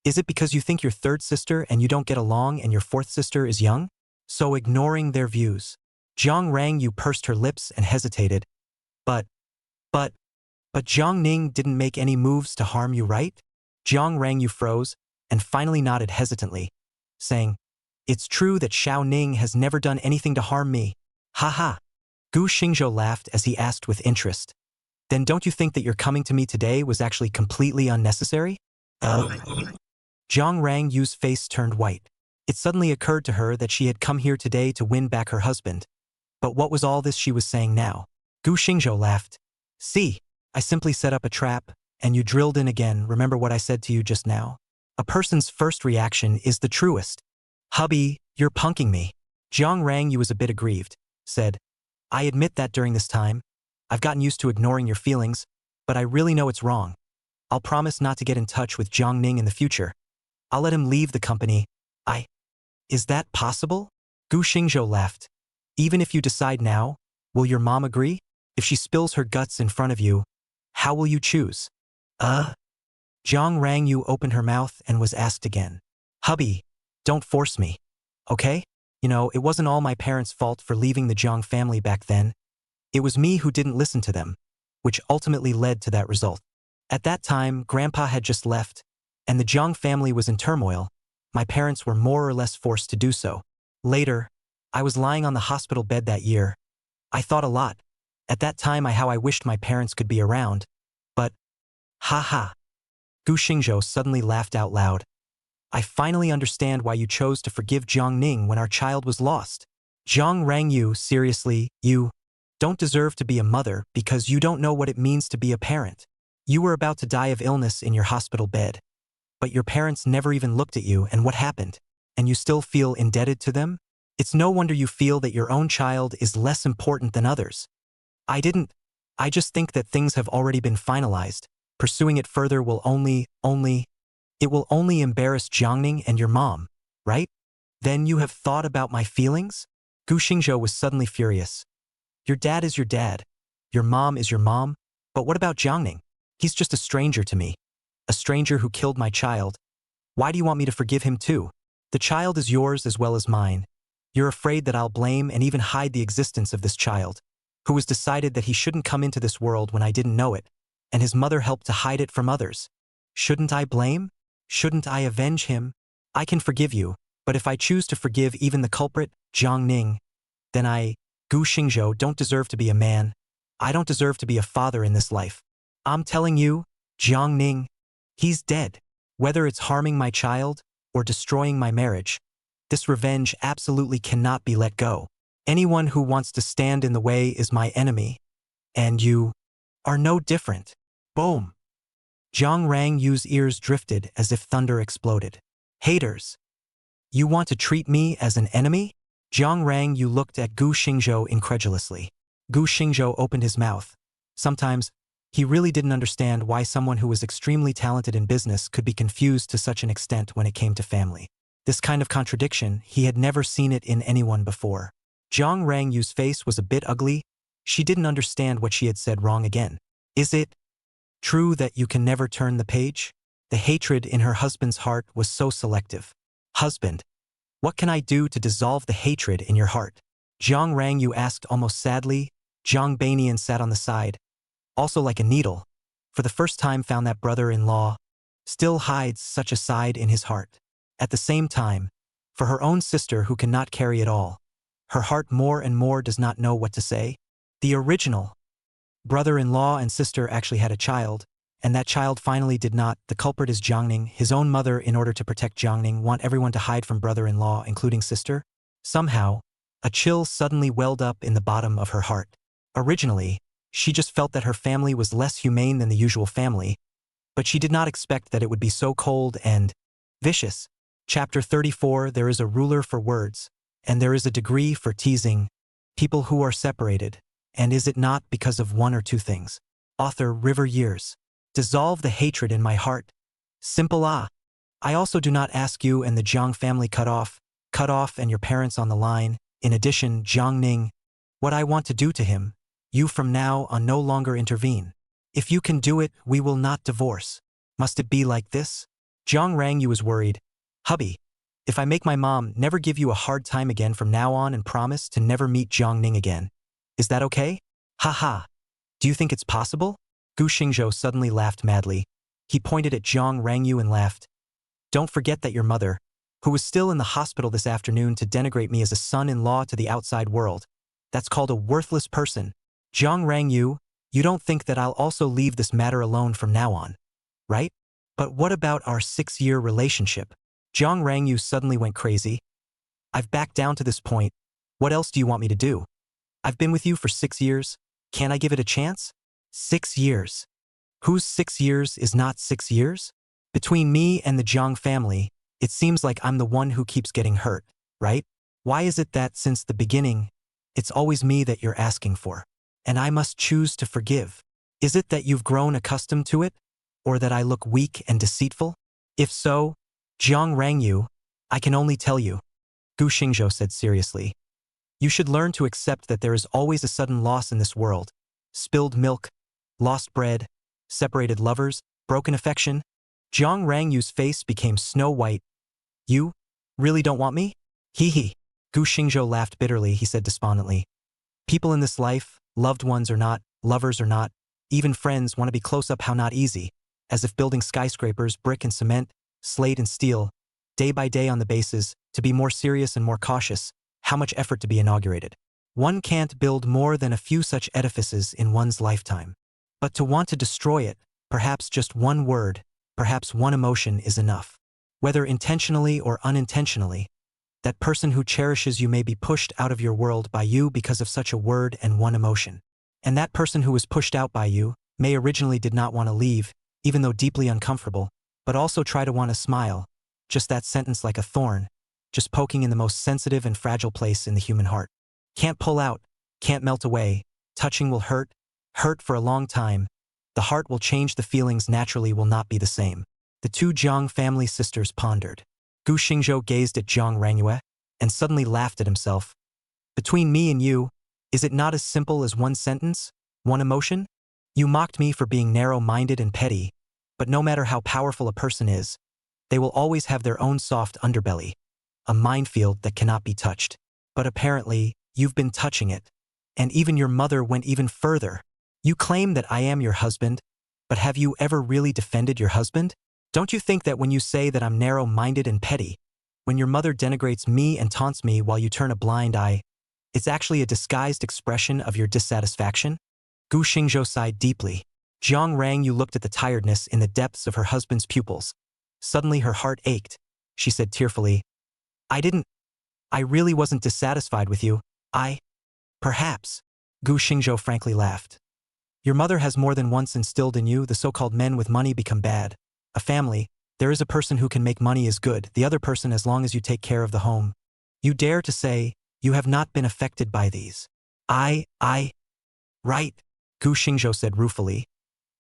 [SPEAKER 1] "Is it because you think your third sister and you don't get along and your fourth sister is young? So ignoring their views." Jiang Rangyu pursed her lips and hesitated. But Jiang Ning didn't make any moves to harm you, right?" Jiang Rangyu froze and finally nodded hesitantly, saying, "It's true that Xiao Ning has never done anything to harm me." "Ha ha." Gu Xingzhou laughed as he asked with interest, "Then don't you think that your coming to me today was actually completely unnecessary?" Jiang Rangyu's face turned white. It suddenly occurred to her that she had come here today to win back her husband. But what was all this she was saying now? Gu Xingzhou laughed. "See, I simply set up a trap, and you drilled in again. Remember what I said to you just now? A person's first reaction is the truest." "Hubby, you're punking me." Jiang Rangyu was a bit aggrieved, said, "I admit that during this time, I've gotten used to ignoring your feelings, but I really know it's wrong. I'll promise not to get in touch with Jiang Ning in the future. I'll let him leave the company. Is that possible?" Gu Xingzhou laughed. "Even if you decide now, will your mom agree? If she spills her guts in front of you, how will you choose?" Jiang Rangyu opened her mouth and was asked again. "Hubby, don't force me, okay? You know, it wasn't all my parents' fault for leaving the Jiang family back then. It was me who didn't listen to them, which ultimately led to that result. At that time, Grandpa had just left, and the Jiang family was in turmoil. My parents were more or less forced to do so. Later, I was lying on the hospital bed that year. I thought a lot. At that time how I wished my parents could be around. But, ha ha." Gu Xingzhou suddenly laughed out loud. "I finally understand why you chose to forgive Jiang Ning when our child was lost. Jiang Rangyu, seriously, you don't deserve to be a mother because you don't know what it means to be a parent. You were about to die of illness in your hospital bed. But your parents never even looked at you, and what happened? And you still feel indebted to them? It's no wonder you feel that your own child is less important than others." I just think that things have already been finalized. Pursuing it further will only embarrass Jiangning and your mom, right? Then you have thought about my feelings?" Gu Xingzhou was suddenly furious. "Your dad is your dad. Your mom is your mom. But what about Jiangning? He's just a stranger to me. A stranger who killed my child. Why do you want me to forgive him too? The child is yours as well as mine. You're afraid that I'll blame and even hide the existence of this child, who was decided that he shouldn't come into this world when I didn't know it. and his mother helped to hide it from others. Shouldn't I blame? Shouldn't I avenge him? I can forgive you, but if I choose to forgive even the culprit, Jiang Ning, then I, Gu Xingzhou, don't deserve to be a man. I don't deserve to be a father in this life. I'm telling you, Jiang Ning, he's dead. Whether it's harming my child or destroying my marriage, this revenge absolutely cannot be let go. Anyone who wants to stand in the way is my enemy, and you are no different. Boom. Zhang Rangyu's ears drifted as if thunder exploded. Haters. You want to treat me as an enemy? Zhang Rangyu looked at Gu Xingzhou incredulously. Gu Xingzhou opened his mouth. Sometimes, he really didn't understand why someone who was extremely talented in business could be confused to such an extent when it came to family. This kind of contradiction, he had never seen it in anyone before. Zhang Rangyu's face was a bit ugly. She didn't understand what she had said wrong again. Is it true that you can never turn the page? The hatred in her husband's heart was so selective. Husband, what can I do to dissolve the hatred in your heart? Zhang Rangyu asked almost sadly. Zhang Banian sat on the side, also like a needle, for the first time found that brother-in-law still hides such a side in his heart. At the same time, for her own sister who cannot carry it all, her heart more and more does not know what to say. The original brother-in-law and sister actually had a child, and that child finally did not. The culprit is Jiangning. His own mother, in order to protect Jiangning, want everyone to hide from brother-in-law, including sister. Somehow, a chill suddenly welled up in the bottom of her heart. Originally, she just felt that her family was less humane than the usual family, but she did not expect that it would be so cold and vicious. Chapter 34. There is a ruler for words, and there is a degree for teasing people who are separated, and is it not because of one or two things? Author River Years. Dissolve the hatred in my heart. Simple ah. I also do not ask you and the Jiang family cut off and your parents on the line. In addition, Jiang Ning, what I want to do to him, you from now on no longer intervene. If you can do it, we will not divorce. Must it be like this? Jiang Rangyu was worried. Hubby, if I make my mom never give you a hard time again from now on and promise to never meet Jiang Ning again, is that okay? Ha. Do you think it's possible? Gu Xingzhou suddenly laughed madly. He pointed at Jiang Rangyu and laughed. Don't forget that your mother, who was still in the hospital this afternoon to denigrate me as a son-in-law to the outside world, that's called a worthless person. Jiang Rangyu, you don't think that I'll also leave this matter alone from now on, right? But what about our 6-year relationship? Jiang Rangyu suddenly went crazy. I've backed down to this point. What else do you want me to do? I've been with you for 6 years. Can't I give it a chance? 6 years. Whose 6 years is not 6 years? Between me and the Jiang family, it seems like I'm the one who keeps getting hurt, right? Why is it that since the beginning, it's always me that you're asking for, and I must choose to forgive? Is it that you've grown accustomed to it, or that I look weak and deceitful? If so, Jiang Rangyu, I can only tell you, Gu Xingzhou said seriously. You should learn to accept that there is always a sudden loss in this world. Spilled milk, lost bread, separated lovers, broken affection. Jiang Rangyu's face became snow white. You really don't want me? Hee. Gu Xingzhou laughed bitterly. He said despondently. People in this life, loved ones or not, lovers or not, even friends want to be close up how not easy, as if building skyscrapers, brick and cement, slate and steel, day by day on the bases, to be more serious and more cautious, how much effort to be inaugurated. One can't build more than a few such edifices in one's lifetime. But to want to destroy it, perhaps just one word, perhaps one emotion is enough. Whether intentionally or unintentionally, that person who cherishes you may be pushed out of your world by you because of such a word and one emotion. And that person who was pushed out by you may originally did not want to leave, even though deeply uncomfortable, but also try to want to smile. Just that sentence like a thorn, just poking in the most sensitive and fragile place in the human heart. Can't pull out, can't melt away, touching will hurt for a long time. The heart will change, the feelings naturally will not be the same. The two Jiang family sisters pondered. Gu Xingzhou gazed at Jiang Rangyue and suddenly laughed at himself. Between me and you, is it not as simple as one sentence, one emotion? You mocked me for being narrow-minded and petty, but no matter how powerful a person is, they will always have their own soft underbelly, a minefield that cannot be touched. But apparently, you've been touching it, and even your mother went even further. You claim that I am your husband, But have you ever really defended your husband? Don't you think that when you say that I'm narrow-minded and petty, when your mother denigrates me and taunts me while you turn a blind eye, it's actually a disguised expression of your dissatisfaction? Gu Xingzhou sighed deeply. Jiang Rangyu looked at the tiredness in the depths of her husband's pupils. Suddenly her heart ached. She said tearfully, I really wasn't dissatisfied with you. Perhaps. Gu Xingzhou frankly laughed. Your mother has more than once instilled in you the so-called men with money become bad. A family, there is a person who can make money is good, the other person as long as you take care of the home. You dare to say, you have not been affected by these. Right, Gu Xingzhou said ruefully.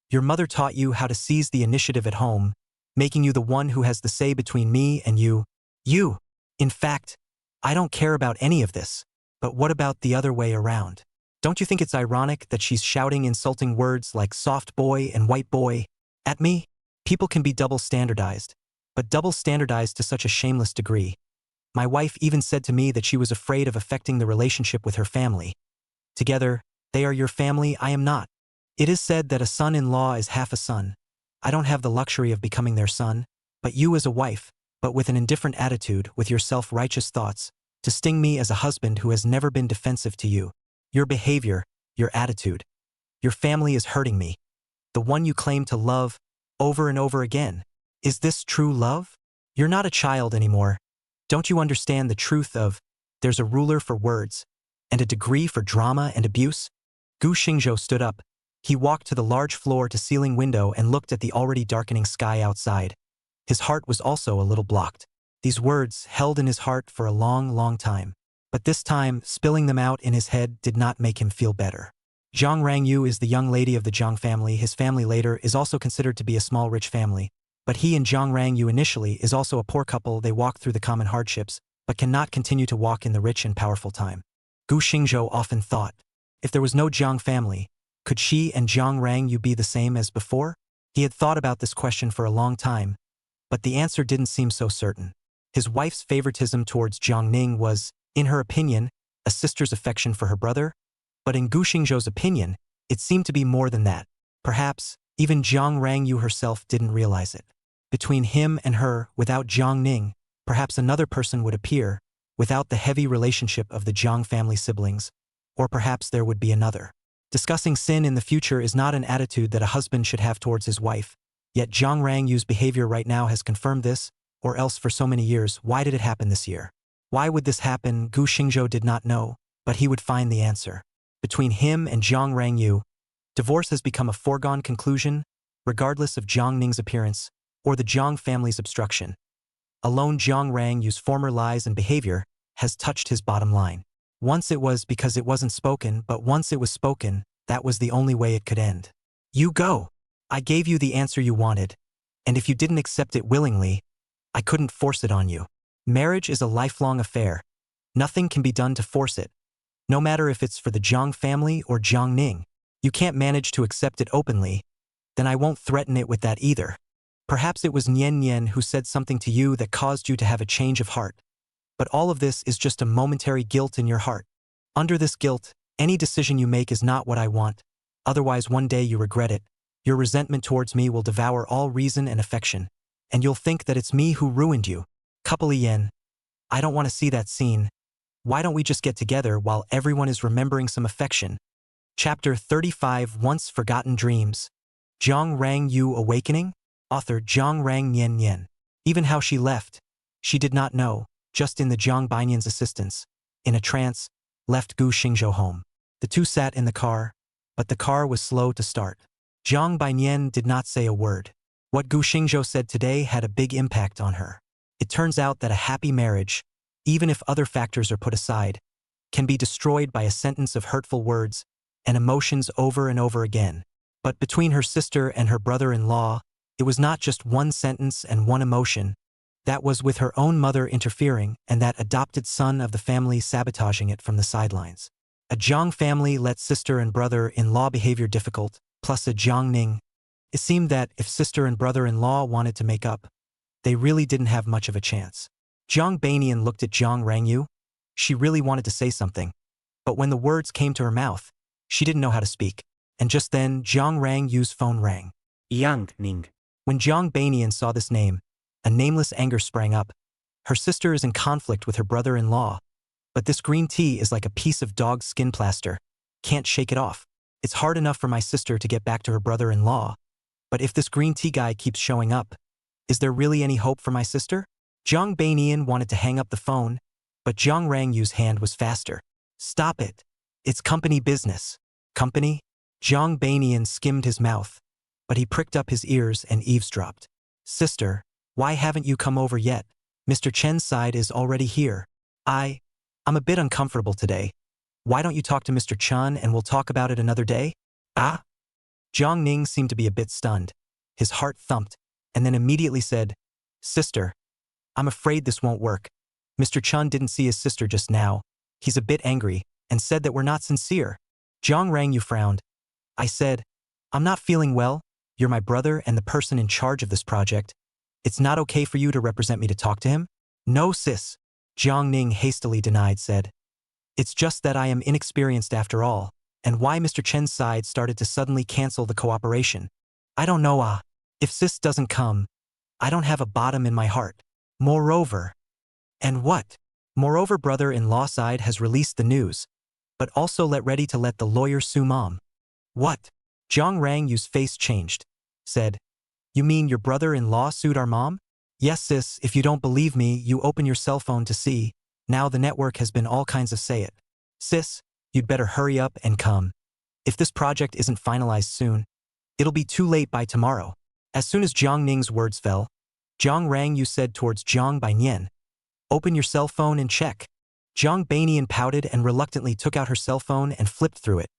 [SPEAKER 1] Your mother taught you how to seize the initiative at home, making you the one who has the say between me and you. In fact, I don't care about any of this. But what about the other way around? Don't you think it's ironic that she's shouting insulting words like soft boy and white boy at me? People can be double standardized, but double standardized to such a shameless degree. My wife even said to me that she was afraid of affecting the relationship with her family. Together, they are your family, I am not. It is said that a son-in-law is half a son. I don't have the luxury of becoming their son, but you as a wife, but with an indifferent attitude, with your self-righteous thoughts, to sting me as a husband who has never been defensive to you. Your behavior, your attitude. Your family is hurting me. The one you claim to love, over and over again. Is this true love? You're not a child anymore. Don't you understand the truth of, there's a ruler for words, and a degree for drama and abuse? Gu Xingzhou stood up. He walked to the large floor-to-ceiling window and looked at the already darkening sky outside. His heart was also a little blocked. These words held in his heart for a long, long time. But this time, spilling them out in his head did not make him feel better. Jiang Rangyu is the young lady of the Jiang family. His family later is also considered to be a small rich family. But he and Jiang Rangyu initially is also a poor couple. They walk through the common hardships, but cannot continue to walk in the rich and powerful time. Gu Xingzhou often thought, if there was no Jiang family, could she and Jiang Rangyu be the same as before? He had thought about this question for a long time, but the answer didn't seem so certain. His wife's favoritism towards Jiang Ning was, in her opinion, a sister's affection for her brother, but in Gu Xingzhou's opinion, it seemed to be more than that. Perhaps, even Jiang Rangyu herself didn't realize it. Between him and her, without Jiang Ning, perhaps another person would appear, without the heavy relationship of the Jiang family siblings, or perhaps there would be another. Discussing sin in the future is not an attitude that a husband should have towards his wife, yet Jiang Rangyu's behavior right now has confirmed this, or else for so many years, why did it happen this year? Why would this happen? Gu Xingzhou did not know, but he would find the answer. Between him and Jiang Rangyu, divorce has become a foregone conclusion, regardless of Jiang Ning's appearance, or the Jiang family's obstruction. Alone Jiang Rangyu's former lies and behavior has touched his bottom line. Once it was because it wasn't spoken, but once it was spoken, that was the only way it could end. You go. I gave you the answer you wanted, and if you didn't accept it willingly, I couldn't force it on you. Marriage is a lifelong affair. Nothing can be done to force it. No matter if it's for the Jiang family or Jiang Ning. You can't manage to accept it openly, then I won't threaten it with that either. Perhaps it was Nian Nian who said something to you that caused you to have a change of heart. But all of this is just a momentary guilt in your heart. Under this guilt, any decision you make is not what I want. Otherwise one day you regret it. Your resentment towards me will devour all reason and affection, and you'll think that it's me who ruined you. Couple Yen. I don't want to see that scene. Why don't we just get together while everyone is remembering some affection? Chapter 35 Once Forgotten Dreams. Jiang Rangyu Awakening? Author Jiang Rang Nian Nian. Even how she left, she did not know, just in the Jiang Bainian's assistance, in a trance, left Gu Xingzhou home. The two sat in the car, but the car was slow to start. Jiang Bainian did not say a word. What Gu Xingzhou said today had a big impact on her. It turns out that a happy marriage, even if other factors are put aside, can be destroyed by a sentence of hurtful words and emotions over and over again. But between her sister and her brother-in-law, it was not just one sentence and one emotion. That was with her own mother interfering and that adopted son of the family sabotaging it from the sidelines. A Jiang family let sister and brother-in-law behavior difficult, plus a Jiang Ning. It seemed that if sister and brother-in-law wanted to make up, they really didn't have much of a chance. Jiang Bainian looked at Jiang Rangyu. She really wanted to say something, but when the words came to her mouth, she didn't know how to speak. And just then, Jiang Rangyu's phone rang.
[SPEAKER 3] Ning.
[SPEAKER 1] When Jiang Banian saw this name, a nameless anger sprang up. Her sister is in conflict with her brother-in-law, but this green tea is like a piece of dog skin plaster. Can't shake it off. It's hard enough for my sister to get back to her brother-in-law, but if this green tea guy keeps showing up, is there really any hope for my sister? Jiang Banian wanted to hang up the phone, but Jiang Rangyu's hand was faster. Stop it. It's company business. Company? Jiang Banian skimmed his mouth, but he pricked up his ears and eavesdropped. Sister, why haven't you come over yet? Mr. Chen's side is already here. I'm a bit uncomfortable today. Why don't you talk to Mr. Chen and we'll talk about it another day? Ah? Jiang Ning seemed to be a bit stunned. His heart thumped, and then immediately said, Sister, I'm afraid this won't work. Mr. Chen didn't see his sister just now. He's a bit angry and said that we're not sincere. Jiang Rangyu frowned. I said, I'm not feeling well. You're my brother and the person in charge of this project. It's not okay for you to represent me to talk to him? No, sis. Jiang Ning hastily denied, said. It's just that I am inexperienced after all, and why Mr. Chen's side started to suddenly cancel the cooperation. I don't know, if sis doesn't come, I don't have a bottom in my heart. Moreover. And what? Moreover, brother-in-law side has released the news, but also ready to let the lawyer sue mom. What? Jiang Rangyu's face changed. Said, you mean your brother-in-law sued our mom? Yes, sis, if you don't believe me, you open your cell phone to see. Now the network has been all kinds of say it. Sis, you'd better hurry up and come. If this project isn't finalized soon, it'll be too late by tomorrow. As soon as Jiang Ning's words fell, Jiang Rangyu said towards Jiang Banian, open your cell phone and check. Jiang Banian pouted and reluctantly took out her cell phone and flipped through it,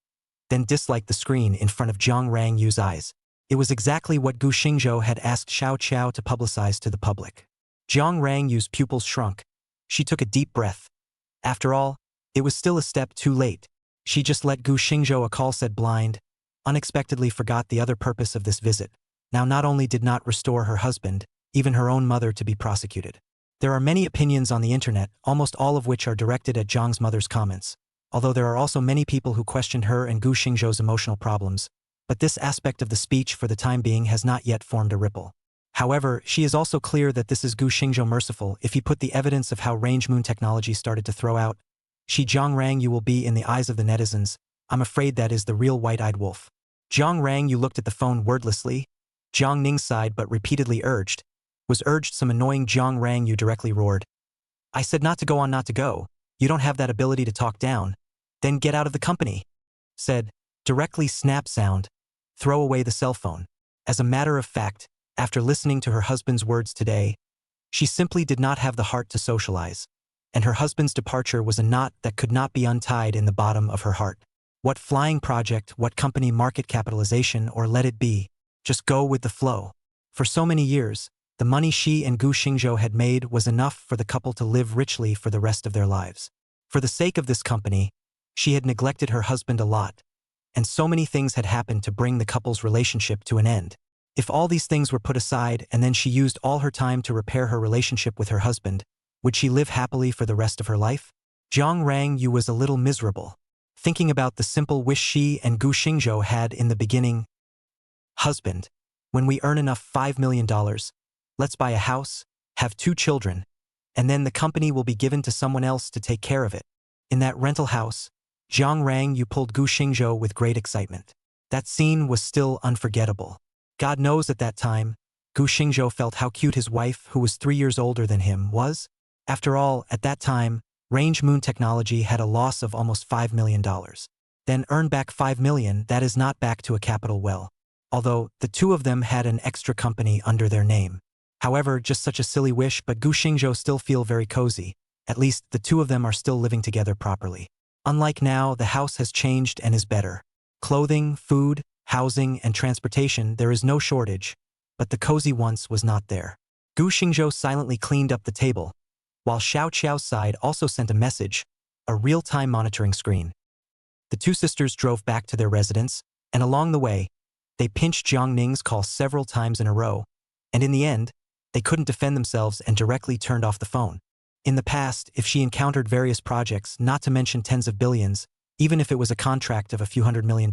[SPEAKER 1] then disliked the screen in front of Jiang Rangyu's eyes. It was exactly what Gu Xingzhou had asked Xiao Qiao to publicize to the public. Jiang Rangyu's pupils shrunk. She took a deep breath. After all, it was still a step too late. She just let Gu Xingzhou a call said blind, unexpectedly forgot the other purpose of this visit. Now not only did not restore her husband, even her own mother to be prosecuted. There are many opinions on the internet, almost all of which are directed at Jiang's mother's comments, although there are also many people who questioned her and Gu Xingzhou's emotional problems, but this aspect of the speech for the time being has not yet formed a ripple. However, she is also clear that this is Gu Xingzhou merciful if he put the evidence of how range moon technology started to throw out. Jiang Rangyu will be in the eyes of the netizens. I'm afraid that is the real white-eyed wolf. Jiang Rangyu looked at the phone wordlessly. Jiang Ning sighed but repeatedly urged. Some annoying Jiang Rangyu directly roared. I said not to go on, not to go. You don't have that ability to talk down. Then get out of the company. Said, directly snap sound. Throw away the cell phone. As a matter of fact, after listening to her husband's words today, she simply did not have the heart to socialize, and her husband's departure was a knot that could not be untied in the bottom of her heart. What flying project, what company market capitalization, or let it be, just go with the flow. For so many years, the money she and Gu Xingzhou had made was enough for the couple to live richly for the rest of their lives. For the sake of this company, she had neglected her husband a lot, and so many things had happened to bring the couple's relationship to an end. If all these things were put aside and then she used all her time to repair her relationship with her husband, would she live happily for the rest of her life? Jiang Rangyu was a little miserable, thinking about the simple wish she and Gu Xingzhou had in the beginning. Husband, when we earn enough $5 million, let's buy a house, have 2 children, and then the company will be given to someone else to take care of it. In that rental house, Jiang Rangyu pulled Gu Xingzhou with great excitement. That scene was still unforgettable. God knows at that time, Gu Xingzhou felt how cute his wife, who was 3 years older than him, was. After all, at that time, Range Moon Technology had a loss of almost $5 million. Then earn back $5 million, that is not back to a capital well. Although, the two of them had an extra company under their name. However, just such a silly wish, but Gu Xingzhou still feel very cozy. At least, the two of them are still living together properly. Unlike now, the house has changed and is better. Clothing, food, housing, and transportation, there is no shortage, but the cozy once was not there. Gu Xingzhou silently cleaned up the table, while Xiao Qiao's side also sent a message, a real-time monitoring screen. The two sisters drove back to their residence, and along the way, they pinched Jiang Ning's call several times in a row, and in the end, they couldn't defend themselves and directly turned off the phone. In the past, if she encountered various projects, not to mention tens of billions, even if it was a contract of a few $100 million,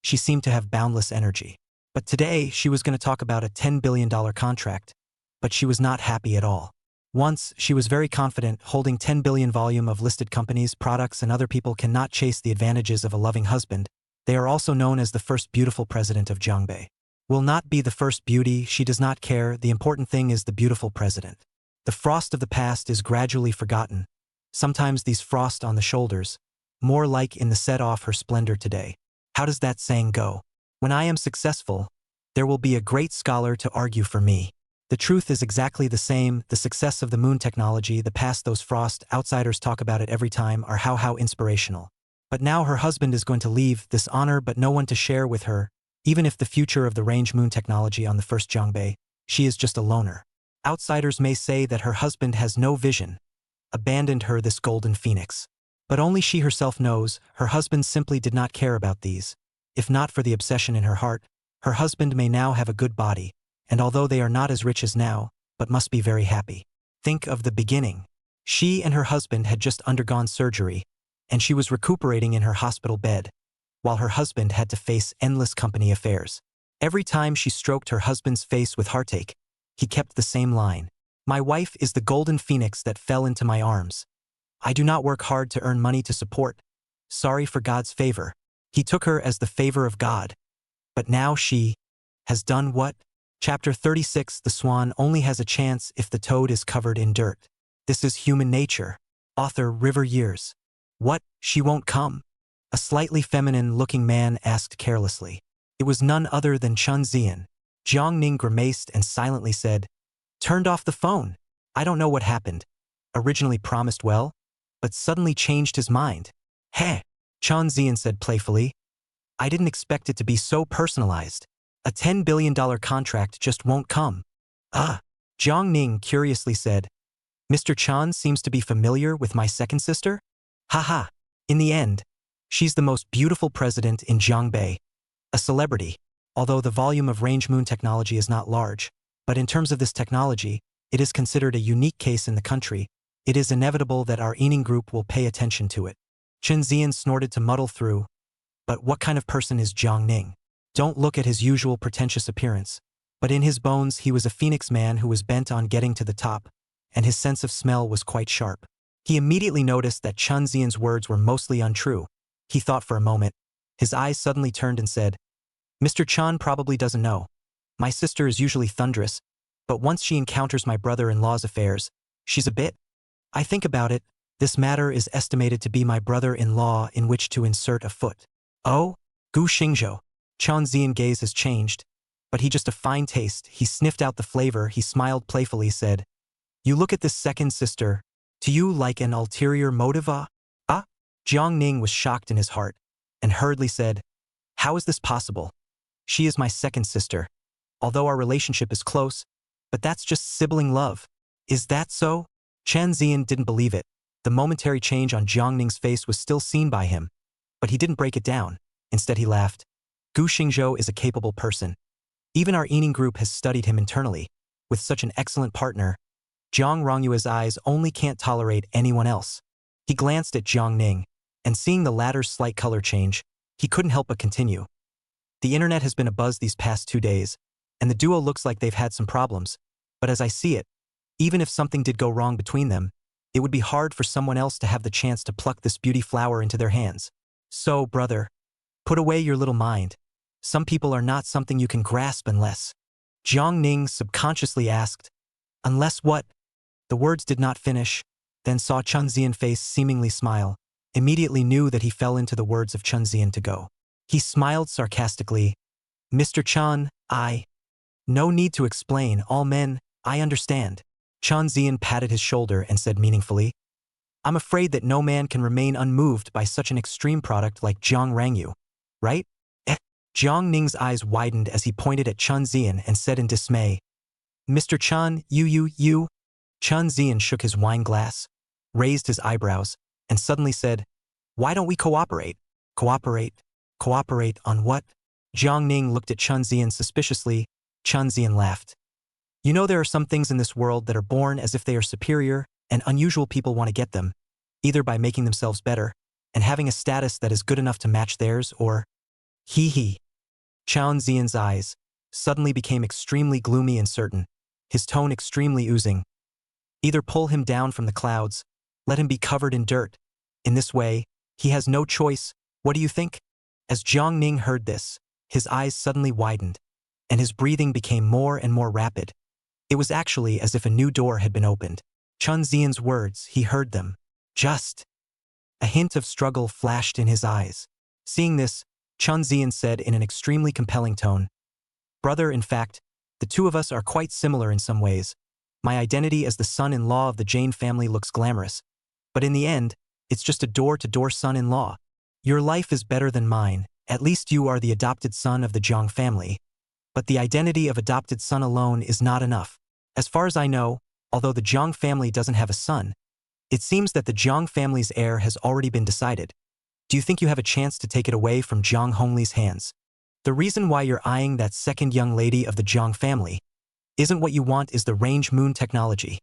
[SPEAKER 1] she seemed to have boundless energy. But today, she was going to talk about a $10 billion contract. But she was not happy at all. Once, she was very confident, holding 10 billion volume of listed companies, products, and other people cannot chase the advantages of a loving husband. They are also known as the first beautiful president of Jiangbei. Will not be the first beauty, she does not care, the important thing is the beautiful president. The frost of the past is gradually forgotten. Sometimes these frost on the shoulders, more like in the set off her splendor today. How does that saying go? When I am successful, there will be a great scholar to argue for me. The truth is exactly the same, the success of the moon technology, the past those frost, outsiders talk about it every time, are how inspirational. But now her husband is going to leave, this honor but no one to share with her, even if the future of the range moon technology on the first Jiangbei, she is just a loner. Outsiders may say that her husband has no vision, abandoned her this golden phoenix. But only she herself knows, her husband simply did not care about these. If not for the obsession in her heart, her husband may now have a good body, and although they are not as rich as now, but must be very happy. Think of the beginning. She and her husband had just undergone surgery, and she was recuperating in her hospital bed, while her husband had to face endless company affairs. Every time she stroked her husband's face with heartache, he kept the same line. My wife is the golden phoenix that fell into my arms. I do not work hard to earn money to support. Sorry for God's favor. He took her as the favor of God. But now she has done what? Chapter 36. The swan only has a chance if the toad is covered in dirt. This is human nature. Author River Years. What? She won't come? A slightly feminine-looking man asked carelessly. It was none other than Chun Zian. Jiang Ning grimaced and silently said, turned off the phone. I don't know what happened. Originally promised well, but suddenly changed his mind. Heh, Chun Zian said playfully. I didn't expect it to be so personalized. A $10 billion contract just won't come. Jiang Ning curiously said. Mr. Chan seems to be familiar with my second sister? Haha. In the end, she's the most beautiful president in Jiangbei. A celebrity, although the volume of range moon technology is not large. But in terms of this technology, it is considered a unique case in the country. It is inevitable that our Ening group will pay attention to it. Chen Zian snorted to muddle through. But what kind of person is Jiang Ning? Don't look at his usual pretentious appearance. But in his bones he was a phoenix man who was bent on getting to the top, and his sense of smell was quite sharp. He immediately noticed that Chun Zian's words were mostly untrue. He thought for a moment. His eyes suddenly turned and said, Mr. Chan probably doesn't know. My sister is usually thunderous, but once she encounters my brother-in-law's affairs, she's a bit. I think about it, this matter is estimated to be my brother-in-law in which to insert a foot. Oh? Gu Xingzhou. Chun Zian gaze has changed, but he just a fine taste. He sniffed out the flavor, he smiled playfully, said, You look at this second sister, to you like an ulterior motive? Jiang Ning was shocked in his heart, and hurriedly said, How is this possible? She is my second sister. Although our relationship is close, but that's just sibling love. Is that so? Chen Zian didn't believe it. The momentary change on Jiang Ning's face was still seen by him, but he didn't break it down. Instead he laughed. Gu Xingzhou is a capable person. Even our Ening group has studied him internally. With such an excellent partner, Jiang Rongyue's eyes only can't tolerate anyone else. He glanced at Jiang Ning, and seeing the latter's slight color change, he couldn't help but continue. The internet has been abuzz these past 2 days, and the duo looks like they've had some problems, but as I see it, even if something did go wrong between them, it would be hard for someone else to have the chance to pluck this beauty flower into their hands. So, brother, put away your little mind. Some people are not something you can grasp unless. Jiang Ning subconsciously asked, Unless what? The words did not finish, then saw Chun Zian's face seemingly smile, immediately knew that he fell into the words of Chun Zian to go. He smiled sarcastically. Mr. Chan, no need to explain, all men, I understand. Chun Zian patted his shoulder and said meaningfully, I'm afraid that no man can remain unmoved by such an extreme product like Jiang Rangyu, right? Jiang Ning's eyes widened as he pointed at Chun Zian and said in dismay, Mr. Chan, you. Chun Zian shook his wine glass, raised his eyebrows, and suddenly said, Why don't we cooperate? Cooperate? Cooperate on what? Jiang Ning looked at Chun Zian suspiciously. Chun Zian laughed. You know there are some things in this world that are born as if they are superior, and unusual people want to get them, either by making themselves better, and having a status that is good enough to match theirs, or… Hee. Chun Zian's eyes, suddenly became extremely gloomy and certain, his tone extremely oozing. Either pull him down from the clouds, let him be covered in dirt. In this way, he has no choice. What do you think? As Jiang Ning heard this, his eyes suddenly widened, and his breathing became more and more rapid. It was actually as if a new door had been opened. Chun Zian's words, he heard them. Just. A hint of struggle flashed in his eyes. Seeing this, Chun Zian said in an extremely compelling tone, Brother, in fact, the two of us are quite similar in some ways. My identity as the son-in-law of the Jane family looks glamorous, but in the end, it's just a door-to-door son-in-law. Your life is better than mine, at least you are the adopted son of the Jiang family. But the identity of adopted son alone is not enough. As far as I know, although the Jiang family doesn't have a son, it seems that the Jiang family's heir has already been decided. Do you think you have a chance to take it away from Jiang Hongli's hands? The reason why you're eyeing that second young lady of the Jiang family isn't what you want is the range moon technology.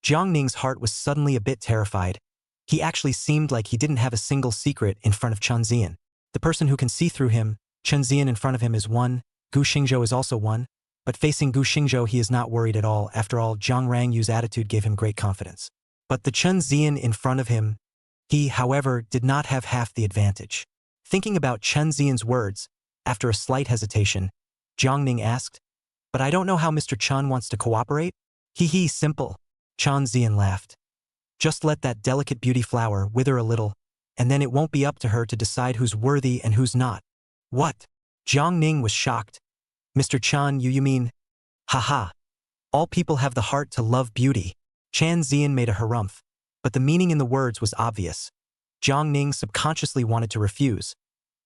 [SPEAKER 1] Jiang Ning's heart was suddenly a bit terrified. He actually seemed like he didn't have a single secret in front of Chun Zian. The person who can see through him, Chun Zian in front of him is one, Gu Xingzhou is also one, but facing Gu Xingzhou he is not worried at all. After all, Jiang Rangyu's attitude gave him great confidence. But the Chun Zian in front of him, he, however, did not have half the advantage. Thinking about Chun Zian's words, after a slight hesitation, Jiang Ning asked, But I don't know how Mr. Chun wants to cooperate? Hee, simple. Chun Zian laughed. Just let that delicate beauty flower wither a little, and then it won't be up to her to decide who's worthy and who's not. What? Jiang Ning was shocked. Mr. Chun, you mean? Haha. All people have the heart to love beauty. Chan Zian made a harumph, but the meaning in the words was obvious. Jiang Ning subconsciously wanted to refuse,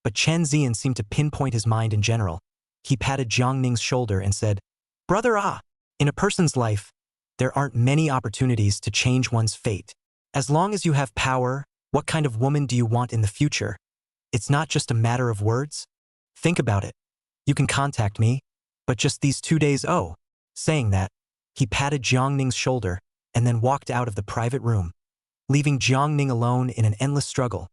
[SPEAKER 1] but Chen Zian seemed to pinpoint his mind in general. He patted Jiang Ning's shoulder and said, Brother in a person's life, there aren't many opportunities to change one's fate. As long as you have power, what kind of woman do you want in the future? It's not just a matter of words. Think about it. You can contact me, but just these 2 days. Saying that, he patted Jiang Ning's shoulder and then walked out of the private room, leaving Jiang Ning alone in an endless struggle.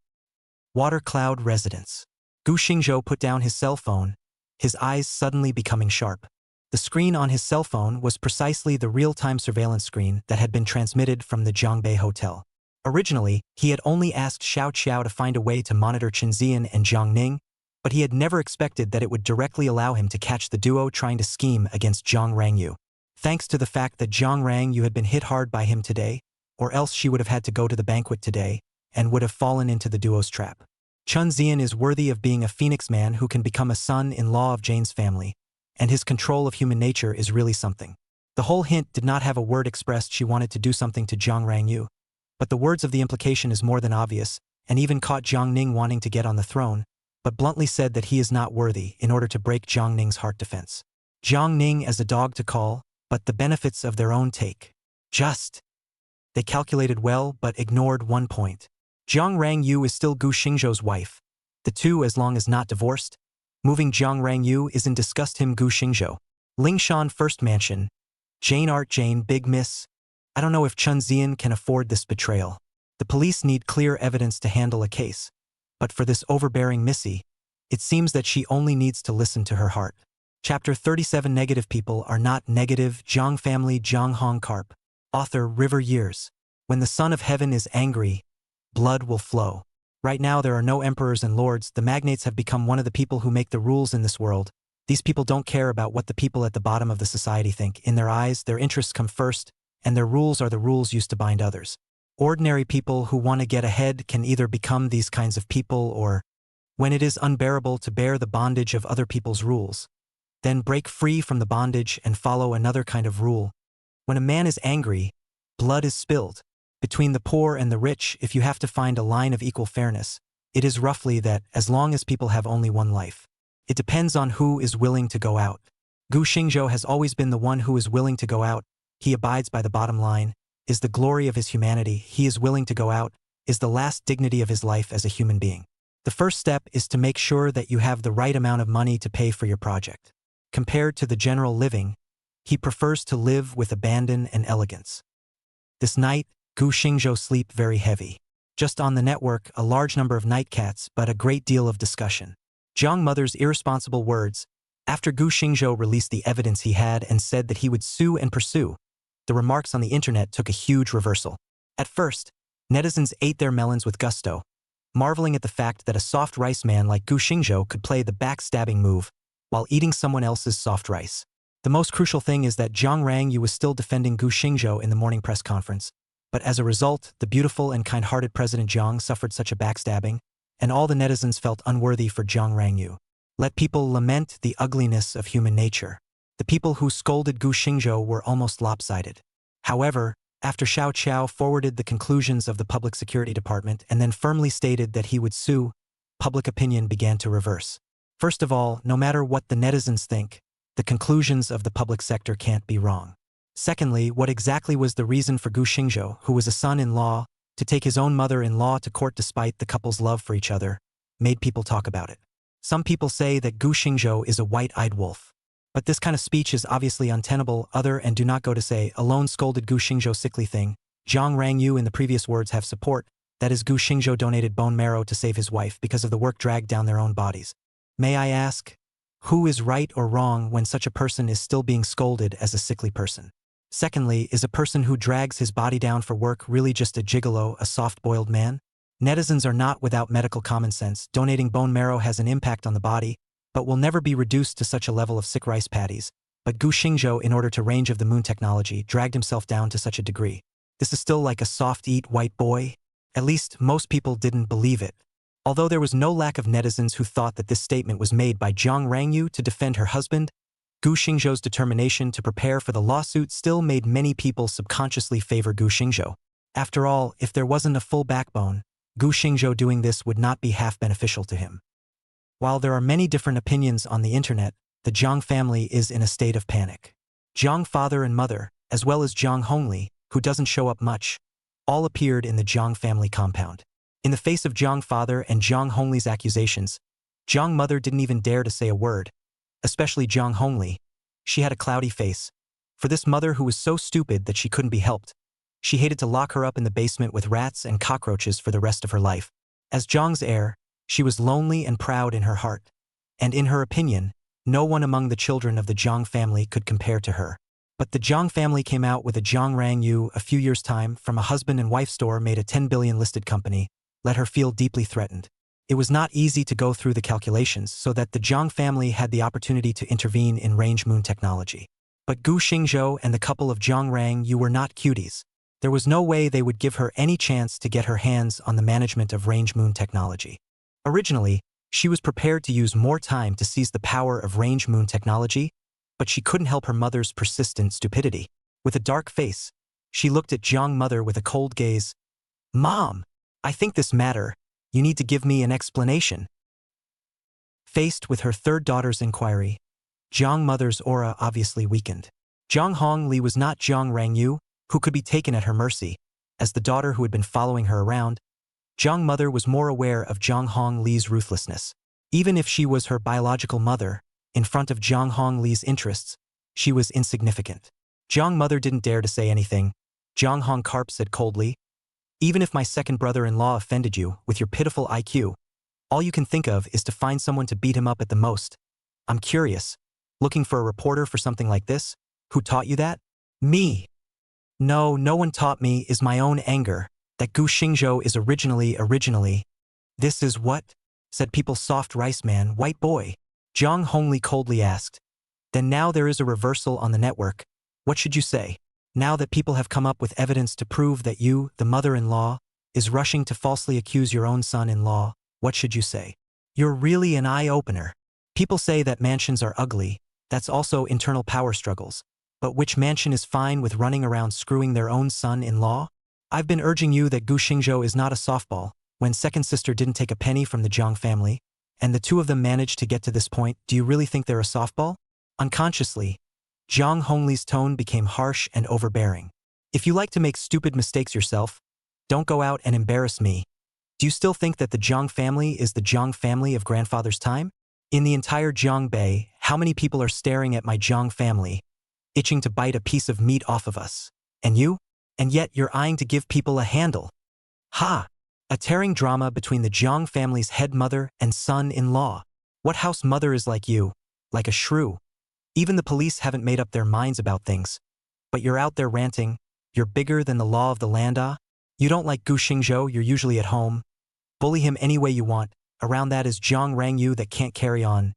[SPEAKER 1] Water Cloud Residence. Gu Xingzhou put down his cell phone, his eyes suddenly becoming sharp. The screen on his cell phone was precisely the real-time surveillance screen that had been transmitted from the Jiangbei Hotel. Originally, he had only asked Xiao Qiao to find a way to monitor Chen Zian and Jiang Ning, but he had never expected that it would directly allow him to catch the duo trying to scheme against Jiang Rangyu. Thanks to the fact that Jiang Rangyu had been hit hard by him today, or else she would have had to go to the banquet today, and would have fallen into the duo's trap. Chun Zian is worthy of being a phoenix man who can become a son-in-law of Jane's family, and his control of human nature is really something. The whole hint did not have a word expressed she wanted to do something to Jiang Rangyu, but the words of the implication is more than obvious, and even caught Jiang Ning wanting to get on the throne, but bluntly said that he is not worthy in order to break Jiang Ning's heart defense. Jiang Ning as a dog to call, but the benefits of their own take. Just. They calculated well but ignored one point. Jiang Rangyu is still Gu Xingzhou's wife. The two, as long as not divorced, moving Jiang Rangyu isn't disgust him Gu Xingzhou. Lingshan First Mansion. Jane Art Jane Big Miss. I don't know if Chun Zian can afford this betrayal. The police need clear evidence to handle a case. But for this overbearing Missy, it seems that she only needs to listen to her heart. Chapter 37 Negative people are not negative. Jiang family Jiang Hong Carp. Author River Years. When the Son of Heaven is angry, blood will flow. Right now there are no emperors and lords. The magnates have become one of the people who make the rules in this world. These people don't care about what the people at the bottom of the society think. In their eyes, their interests come first, and their rules are the rules used to bind others. Ordinary people who want to get ahead can either become these kinds of people or, when it is unbearable to bear the bondage of other people's rules, then break free from the bondage and follow another kind of rule. When a man is angry, blood is spilled. Between the poor and the rich, if you have to find a line of equal fairness, it is roughly that as long as people have only one life. It depends on who is willing to go out. Gu Xingzhou has always been the one who is willing to go out. He abides by the bottom line, is the glory of his humanity. He is willing to go out, is the last dignity of his life as a human being. The first step is to make sure that you have the right amount of money to pay for your project. Compared to the general living, he prefers to live with abandon and elegance. This night, Gu Xingzhou sleep very heavy. Just on the network, a large number of nightcats, but a great deal of discussion. Jiang Mother's irresponsible words, After Gu Xingzhou released the evidence he had and said that he would sue and pursue, the remarks on the internet took a huge reversal. At first, netizens ate their melons with gusto, marveling at the fact that a soft rice man like Gu Xingzhou could play the backstabbing move while eating someone else's soft rice. The most crucial thing is that Zhang Rangyu was still defending Gu Xingzhou in the morning press conference, but as a result, the beautiful and kind-hearted President Zhang suffered such a backstabbing, and all the netizens felt unworthy for Zhang Rangyu. Let people lament the ugliness of human nature. The people who scolded Gu Xingzhou were almost lopsided. However, after Xiao Qiao forwarded the conclusions of the Public Security Department and then firmly stated that he would sue, public opinion began to reverse. First of all, no matter what the netizens think, the conclusions of the public sector can't be wrong. Secondly, what exactly was the reason for Gu Xingzhou, who was a son-in-law, to take his own mother-in-law to court despite the couple's love for each other, made people talk about it. Some people say that Gu Xingzhou is a white-eyed wolf. But this kind of speech is obviously untenable, and do not go to say, alone scolded Gu Xingzhou sickly thing. Zhang Rangyu in the previous words have support, that is Gu Xingzhou donated bone marrow to save his wife because of the work dragged down their own bodies. May I ask, who is right or wrong when such a person is still being scolded as a sickly person? Secondly, is a person who drags his body down for work really just a gigolo, a soft-boiled man? Netizens are not without medical common sense. Donating bone marrow has an impact on the body, but will never be reduced to such a level of sick rice paddies. But Gu Xingzhou, in order to range of the moon technology, dragged himself down to such a degree. This is still like a soft-eat white boy? At least, most people didn't believe it. Although there was no lack of netizens who thought that this statement was made by Zhang Rangyu to defend her husband, Gu Xingzhou's determination to prepare for the lawsuit still made many people subconsciously favor Gu Xingzhou. After all, if there wasn't a full backbone, Gu Xingzhou doing this would not be half beneficial to him. While there are many different opinions on the internet, the Zhang family is in a state of panic. Zhang father and mother, as well as Zhang Hongli, who doesn't show up much, all appeared in the Zhang family compound. In the face of Zhang father and Zhang Hongli's accusations, Zhang mother didn't even dare to say a word, especially Zhang Hongli. She had a cloudy face. For this mother who was so stupid that she couldn't be helped, she hated to lock her up in the basement with rats and cockroaches for the rest of her life. As Zhang's heir, she was lonely and proud in her heart, and in her opinion, no one among the children of the Zhang family could compare to her. But the Zhang family came out with a Zhang Rangyu a few years' time from a husband and wife store made a 10 billion listed company, let her feel deeply threatened. It was not easy to go through the calculations so that the Zhang family had the opportunity to intervene in range moon technology. But Gu Xingzhou and the couple of Zhang Rangyu were not cuties. There was no way they would give her any chance to get her hands on the management of range moon technology. Originally, she was prepared to use more time to seize the power of range moon technology, but she couldn't help her mother's persistent stupidity. With a dark face, she looked at Zhang mother with a cold gaze. "Mom, I think this matter. You need to give me an explanation." Faced with her third daughter's inquiry, Zhang mother's aura obviously weakened. Zhang Hongli was not Zhang Rangyu, who could be taken at her mercy. As the daughter who had been following her around, Zhang mother was more aware of Zhang Hongli's ruthlessness. Even if she was her biological mother, in front of Zhang Hongli's interests, she was insignificant. Zhang mother didn't dare to say anything. Zhang Hong Karp said coldly, "Even if my second brother-in-law offended you with your pitiful IQ, all you can think of is to find someone to beat him up at the most. I'm curious, looking for a reporter for something like this? Who taught you that? Me. No, no one taught me, is my own anger. That Gu Xingzhou is originally. This is what?" said people. Soft rice man, white boy. Zhang Hongli coldly asked. "Then now there is a reversal on the network. What should you say? Now that people have come up with evidence to prove that you, the mother-in-law, is rushing to falsely accuse your own son-in-law, what should you say? You're really an eye-opener. People say that mansions are ugly, that's also internal power struggles. But which mansion is fine with running around screwing their own son-in-law? I've been urging you that Gu Xingzhou is not a softball, when second sister didn't take a penny from the Zhang family, and the two of them managed to get to this point. Do you really think they're a softball?" Unconsciously, Zhang Hongli's tone became harsh and overbearing. "If you like to make stupid mistakes yourself, don't go out and embarrass me. Do you still think that the Zhang family is the Zhang family of grandfather's time? In the entire Zhang Bay, how many people are staring at my Zhang family, itching to bite a piece of meat off of us? And you? And yet you're eyeing to give people a handle. Ha! A tearing drama between the Zhang family's head mother and son-in-law. What house mother is like you? like a shrew. Even the police haven't made up their minds about things. But you're out there ranting, you're bigger than the law of the land, ah? You don't like Gu Xingzhou, you're usually at home. Bully him any way you want, around that is Zhang Rangyu that can't carry on.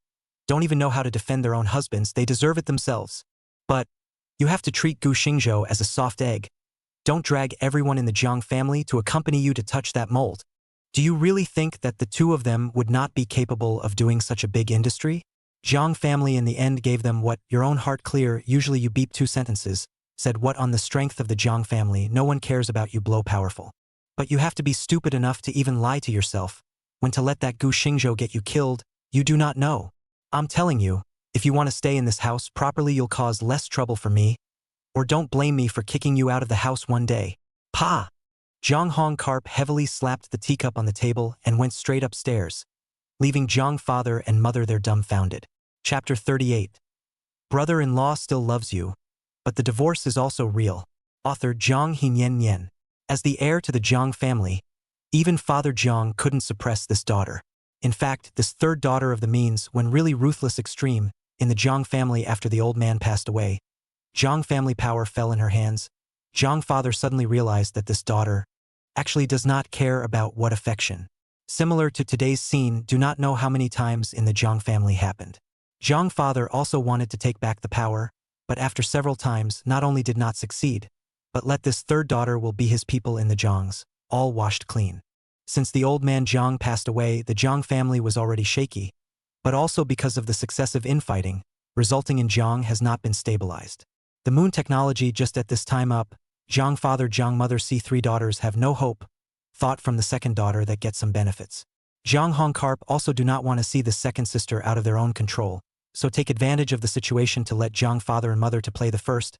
[SPEAKER 1] Don't even know how to defend their own husbands, they deserve it themselves. But you have to treat Gu Xingzhou as a soft egg. Don't drag everyone in the Zhang family to accompany you to touch that mold. Do you really think that the two of them would not be capable of doing such a big industry? Zhang family in the end gave them what, your own heart clear, usually you beep 2 sentences, said what on the strength of the Zhang family, no one cares about you blow powerful. But you have to be stupid enough to even lie to yourself. When to let that Gu Xingzhou get you killed, you do not know. I'm telling you, if you want to stay in this house properly you'll cause less trouble for me. Or don't blame me for kicking you out of the house one day. Pa! Zhang Hong Karp heavily slapped the teacup on the table and went straight upstairs, leaving Zhang father and mother there dumbfounded. Chapter 38. Brother-in-law still loves you, but the divorce is also real. Author Zhang Hinian. As the heir to the Zhang family, even Father Zhang couldn't suppress this daughter. In fact, this third daughter of the means, when really ruthless extreme, in the Zhang family after the old man passed away, Zhang family power fell in her hands. Zhang father suddenly realized that this daughter actually does not care about what affection. Similar to today's scene, do not know how many times in the Zhang family happened. Zhang father also wanted to take back the power, but after several times not only did not succeed, but let this third daughter will be his people in the Zhangs, all washed clean. Since the old man Zhang passed away, the Zhang family was already shaky, but also because of the successive infighting, resulting in Zhang has not been stabilized. The moon technology just at this time up, Zhang father Zhang mother see 3 daughters have no hope, thought from the second daughter that gets some benefits. Zhang Hong Karp also do not want to see the second sister out of their own control, so take advantage of the situation to let Zhang father and mother to play the first.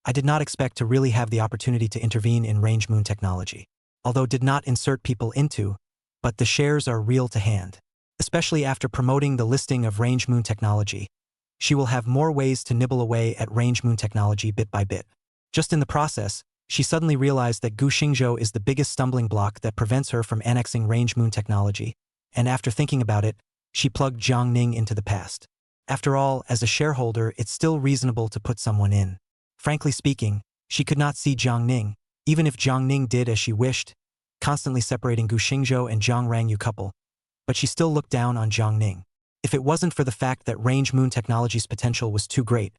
[SPEAKER 1] I did not expect to really have the opportunity to intervene in range moon technology. Although did not insert people into, but the shares are real to hand. Especially after promoting the listing of range moon technology, she will have more ways to nibble away at range moon technology bit by bit. Just in the process, she suddenly realized that Gu Xingzhou is the biggest stumbling block that prevents her from annexing range moon technology, and after thinking about it, she plugged Jiang Ning into the past. After all, as a shareholder, it's still reasonable to put someone in. Frankly speaking, she could not see Jiang Ning, even if Jiang Ning did as she wished, constantly separating Gu Xingzhou and Zhang Rangyu couple, but she still looked down on Jiang Ning. If it wasn't for the fact that range moon technology's potential was too great,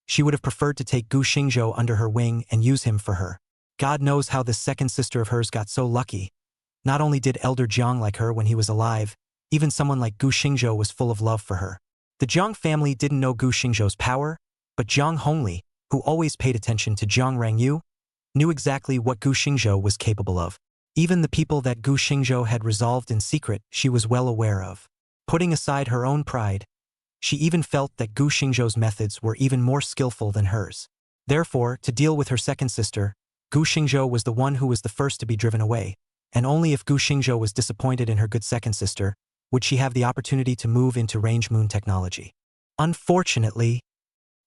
[SPEAKER 1] she would have preferred to take Gu Xingzhou under her wing and use him for her. God knows how this second sister of hers got so lucky. Not only did Elder Jiang like her when he was alive, even someone like Gu Xingzhou was full of love for her. The Jiang family didn't know Gu Xingzhou's power, but Jiang Hongli, who always paid attention to Zhang Rangyu, knew exactly what Gu Xingzhou was capable of. Even the people that Gu Xingzhou had resolved in secret she was well aware of. Putting aside her own pride, she even felt that Gu Xingzhou's methods were even more skillful than hers. Therefore, to deal with her second sister, Gu Xingzhou was the one who was the first to be driven away, and only if Gu Xingzhou was disappointed in her good second sister would she have the opportunity to move into range moon technology. Unfortunately,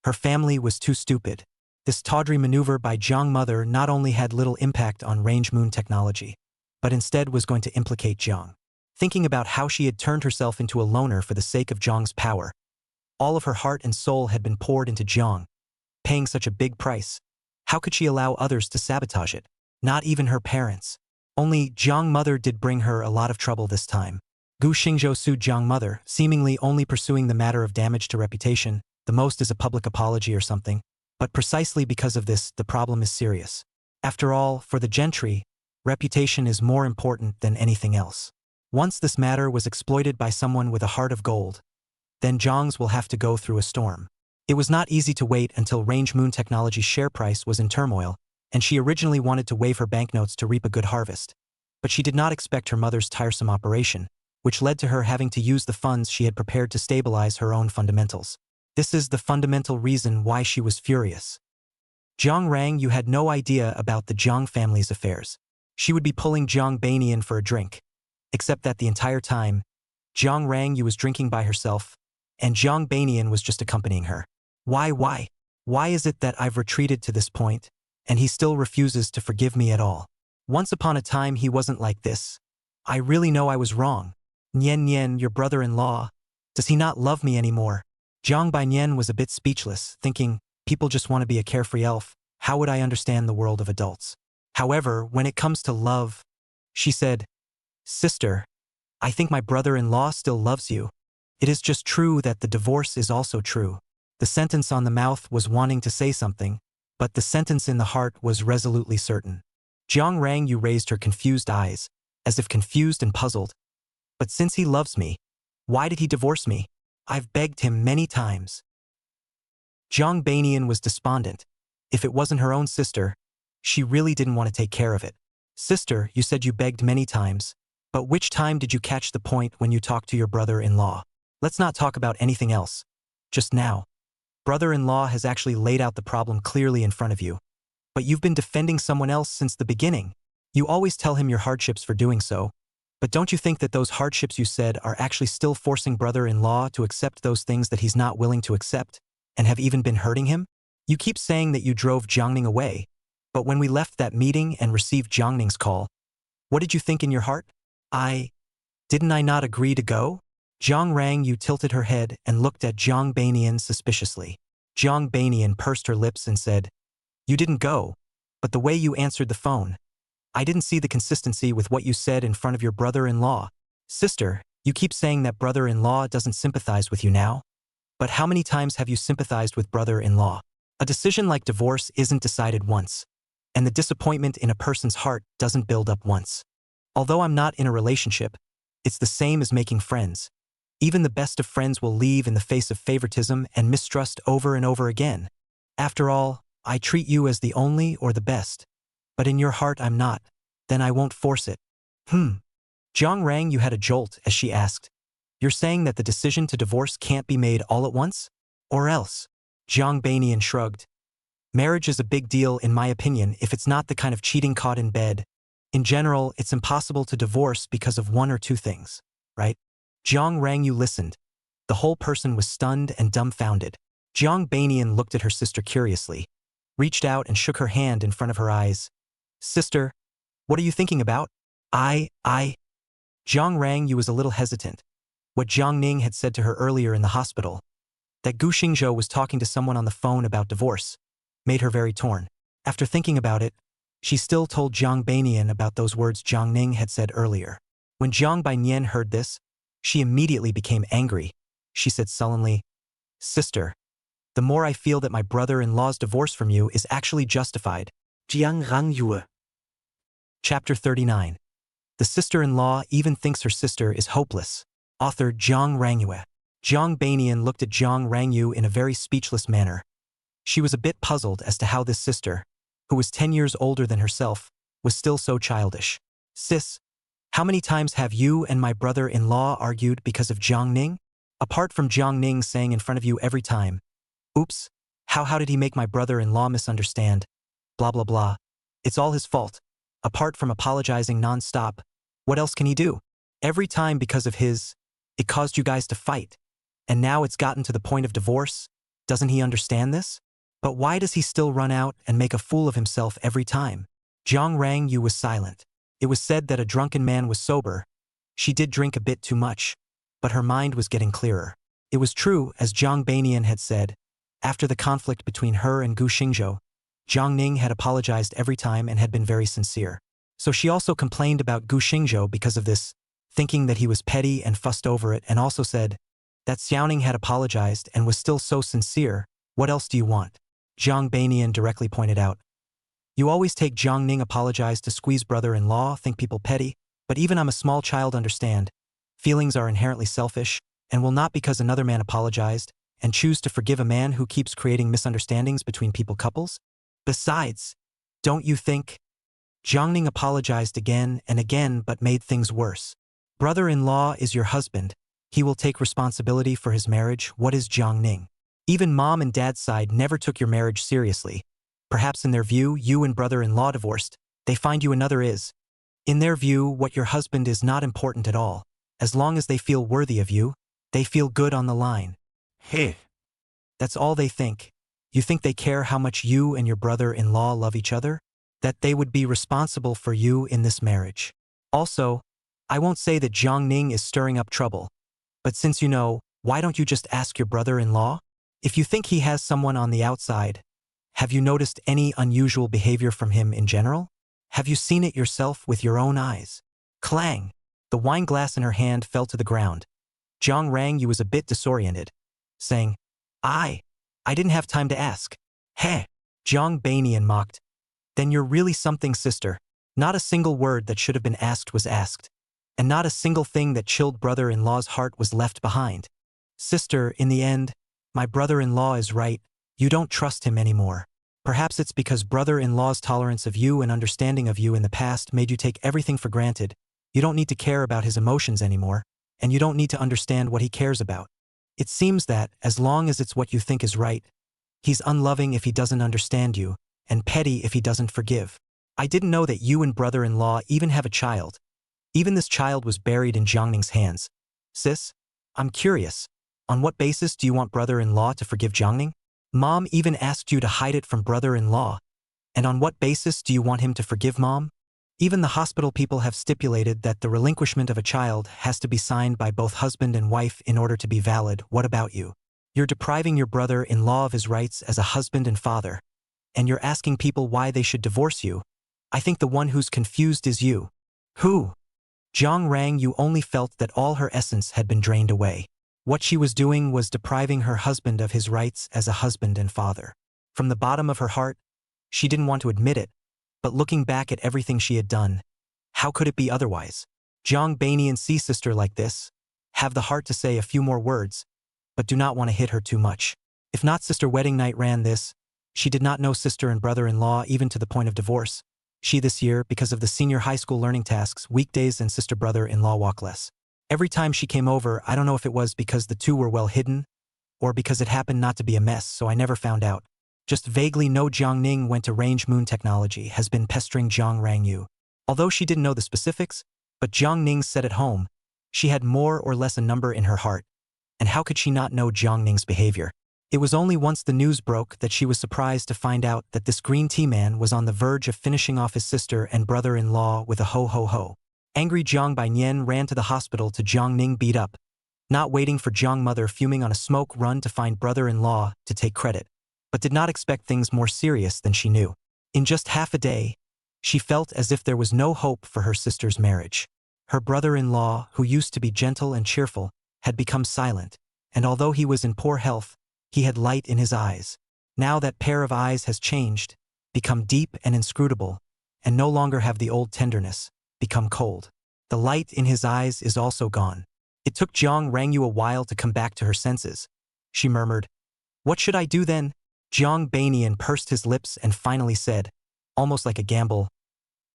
[SPEAKER 1] her family was too stupid. This tawdry maneuver by Zhang mother not only had little impact on range moon technology, but instead was going to implicate Zhang. Thinking about how she had turned herself into a loner for the sake of Zhang's power, all of her heart and soul had been poured into Zhang, paying such a big price. How could she allow others to sabotage it? Not even her parents. Only Zhang mother did bring her a lot of trouble this time. Gu Xingzhou sued Zhang mother, seemingly only pursuing the matter of damage to reputation, the most is a public apology or something. But precisely because of this, the problem is serious. After all, for the gentry, reputation is more important than anything else. Once this matter was exploited by someone with a heart of gold, then Zhang's will have to go through a storm. It was not easy to wait until Range Moon Technology's share price was in turmoil, and she originally wanted to wave her banknotes to reap a good harvest. But she did not expect her mother's tiresome operation, which led to her having to use the funds she had prepared to stabilize her own fundamentals. This is the fundamental reason why she was furious. Zhang Rang, you had no idea about the Zhang family's affairs. She would be pulling Zhang Bani in for a drink. Except that the entire time, Zhang Rang, you was drinking by herself, and Zhang Banian was just accompanying her. Why? Why is it that I've retreated to this point, and he still refuses to forgive me at all? Once upon a time he wasn't like this. I really know I was wrong. Nian, your brother-in-law, does he not love me anymore? Jiang Baiyan was a bit speechless, thinking, people just want to be a carefree elf. How would I understand the world of adults? However, when it comes to love, she said, Sister, I think my brother-in-law still loves you. It is just true that the divorce is also true. The sentence on the mouth was wanting to say something, but the sentence in the heart was resolutely certain. Jiang Rangyu raised her confused eyes, as if confused and puzzled. But since he loves me, why did he divorce me? I've begged him many times. Jiang Banian was despondent. If it wasn't her own sister, she really didn't want to take care of it. Sister, you said you begged many times, but which time did you catch the point when you talked to your brother-in-law? Let's not talk about anything else. Just now. Brother-in-law has actually laid out the problem clearly in front of you. But you've been defending someone else since the beginning. You always tell him your hardships for doing so. But don't you think that those hardships you said are actually still forcing brother-in-law to accept those things that he's not willing to accept, and have even been hurting him? You keep saying that you drove Jiangning away, but when we left that meeting and received Jiangning's call, what did you think in your heart? Didn't I not agree to go? Jiang Rangyu tilted her head and looked at Jiang Banian suspiciously. Jiang Banian pursed her lips and said, You didn't go, but the way you answered the phone, I didn't see the consistency with what you said in front of your brother-in-law. Sister, you keep saying that brother-in-law doesn't sympathize with you now. But how many times have you sympathized with brother-in-law? A decision like divorce isn't decided once, and the disappointment in a person's heart doesn't build up once. Although I'm not in a relationship, it's the same as making friends. Even the best of friends will leave in the face of favoritism and mistrust over and over again. After all, I treat you as the only or the best. But in your heart I'm not. Then I won't force it. Jiang Rang, you had a jolt as she asked, You're saying that the decision to divorce can't be made all at once? Or else? Jiang Banian shrugged. Marriage is a big deal in my opinion if it's not the kind of cheating caught in bed. In general, it's impossible to divorce because of one or two things, right? Jiang Rangyu listened. The whole person was stunned and dumbfounded. Jiang Banian looked at her sister curiously, reached out and shook her hand in front of her eyes. Sister, what are you thinking about? Jiang Rangyu was a little hesitant. What Jiang Ning had said to her earlier in the hospital, that Gu Xingzhou was talking to someone on the phone about divorce, made her very torn. After thinking about it, she still told Jiang Banian about those words Jiang Ning had said earlier. When Jiang Baiyan heard this, she immediately became angry. She said sullenly, Sister, the more I feel that my brother-in-law's divorce from you is actually justified.
[SPEAKER 2] Jiang Rangyue.
[SPEAKER 1] Chapter 39. The sister-in-law even thinks her sister is hopeless. Author Jiang Rangyue. Jiang Banian looked at Jiang Rangyu in a very speechless manner. She was a bit puzzled as to how this sister, who was 10 years older than herself, was still so childish. Sis, how many times have you and my brother-in-law argued because of Jiang Ning? Apart from Jiang Ning saying in front of you every time, Oops, how did he make my brother-in-law misunderstand? Blah blah blah. It's all his fault. Apart from apologizing non-stop, what else can he do? Every time because of it caused you guys to fight. And now it's gotten to the point of divorce. Doesn't he understand this? But why does he still run out and make a fool of himself every time? Jiang Rangyu was silent. It was said that a drunken man was sober. She did drink a bit too much, but her mind was getting clearer. It was true, as Jiang Banian had said, after the conflict between her and Gu Xingzhou, Jiang Ning had apologized every time and had been very sincere. So she also complained about Gu Xingzhou because of this, thinking that he was petty and fussed over it, and also said that Xiaoning had apologized and was still so sincere. What else do you want? Jiang Banian directly pointed out. You always take Jiang Ning apologize to squeeze brother-in-law, think people petty, but even I'm a small child understand. Feelings are inherently selfish, and will not because another man apologized, and choose to forgive a man who keeps creating misunderstandings between people couples? Besides, don't you think? Jiang Ning apologized again and again but made things worse. Brother-in-law is your husband. He will take responsibility for his marriage. What is Jiang Ning? Even mom and dad's side never took your marriage seriously. Perhaps in their view, you and brother-in-law divorced. They find you another is. In their view, what your husband is not important at all. As long as they feel worthy of you, they feel good on the line.
[SPEAKER 2] Hey.
[SPEAKER 1] That's all they think. You think they care how much you and your brother-in-law love each other? That they would be responsible for you in this marriage. Also, I won't say that Jiang Ning is stirring up trouble. But since you know, Why don't you just ask your brother-in-law? If you think he has someone on the outside, have you noticed any unusual behavior from him in general? Have you seen it yourself with your own eyes? Clang! The wine glass in her hand fell to the ground. Jiang Rangyu was a bit disoriented, saying, I didn't have time to ask. Heh! Jiang Banian mocked. Then you're really something, sister. Not a single word that should have been asked was asked. And not a single thing that chilled brother-in-law's heart was left behind. Sister, in the end, my brother-in-law is right. You don't trust him anymore. Perhaps it's because brother-in-law's tolerance of you and understanding of you in the past made you take everything for granted. You don't need to care about his emotions anymore, and you don't need to understand what he cares about. It seems that, as long as it's what you think is right, he's unloving if he doesn't understand you, and petty if he doesn't forgive. I didn't know that you and brother-in-law even have a child. Even this child was buried in Jiangning's hands. Sis, I'm curious. On what basis do you want brother-in-law to forgive Jiangning? Mom even asked you to hide it from brother-in-law. And on what basis do you want him to forgive Mom? Even the hospital people have stipulated that the relinquishment of a child has to be signed by both husband and wife in order to be valid. What about you? You're depriving your brother-in-law of his rights as a husband and father. And you're asking people why they should divorce you. I think the one who's confused is you. Who? Jiang Rangyu only felt that all her essence had been drained away. What she was doing was depriving her husband of his rights as a husband and father. From the bottom of her heart, she didn't want to admit it, but looking back at everything she had done, how could it be otherwise? Jiang Banian see sister like this, have the heart to say a few more words, but do not want to hit her too much. If not sister wedding night ran this, she did not know sister and brother-in-law even to the point of divorce. She this year, because of the senior high school learning tasks, weekdays and sister brother-in-law walk less. Every time she came over, I don't know if it was because the two were well hidden, or because it happened not to be a mess, so I never found out. Just vaguely know Jiangning went to Range Moon Technology has been pestering Jiang Rangyu. Although she didn't know the specifics, but Jiangning said at home, she had more or less a number in her heart. And how could she not know Jiangning's behavior? It was only once the news broke that she was surprised to find out that this green tea man was on the verge of finishing off his sister and brother-in-law with a ho-ho-ho. Angry Jiang Baiyan ran to the hospital to Jiangning beat up, not waiting for Jiang mother fuming on a smoke run to find brother-in-law to take credit, but did not expect things more serious than she knew. In just half a day, she felt as if there was no hope for her sister's marriage. Her brother-in-law, who used to be gentle and cheerful, had become silent, and although he was in poor health, he had light in his eyes. Now that pair of eyes has changed, become deep and inscrutable, and no longer have the old tenderness, become cold. The light in his eyes is also gone. It took Jiang Rangyu a while to come back to her senses. She murmured, "What should I do then?" Jiang Banian pursed his lips and finally said, almost like a gamble,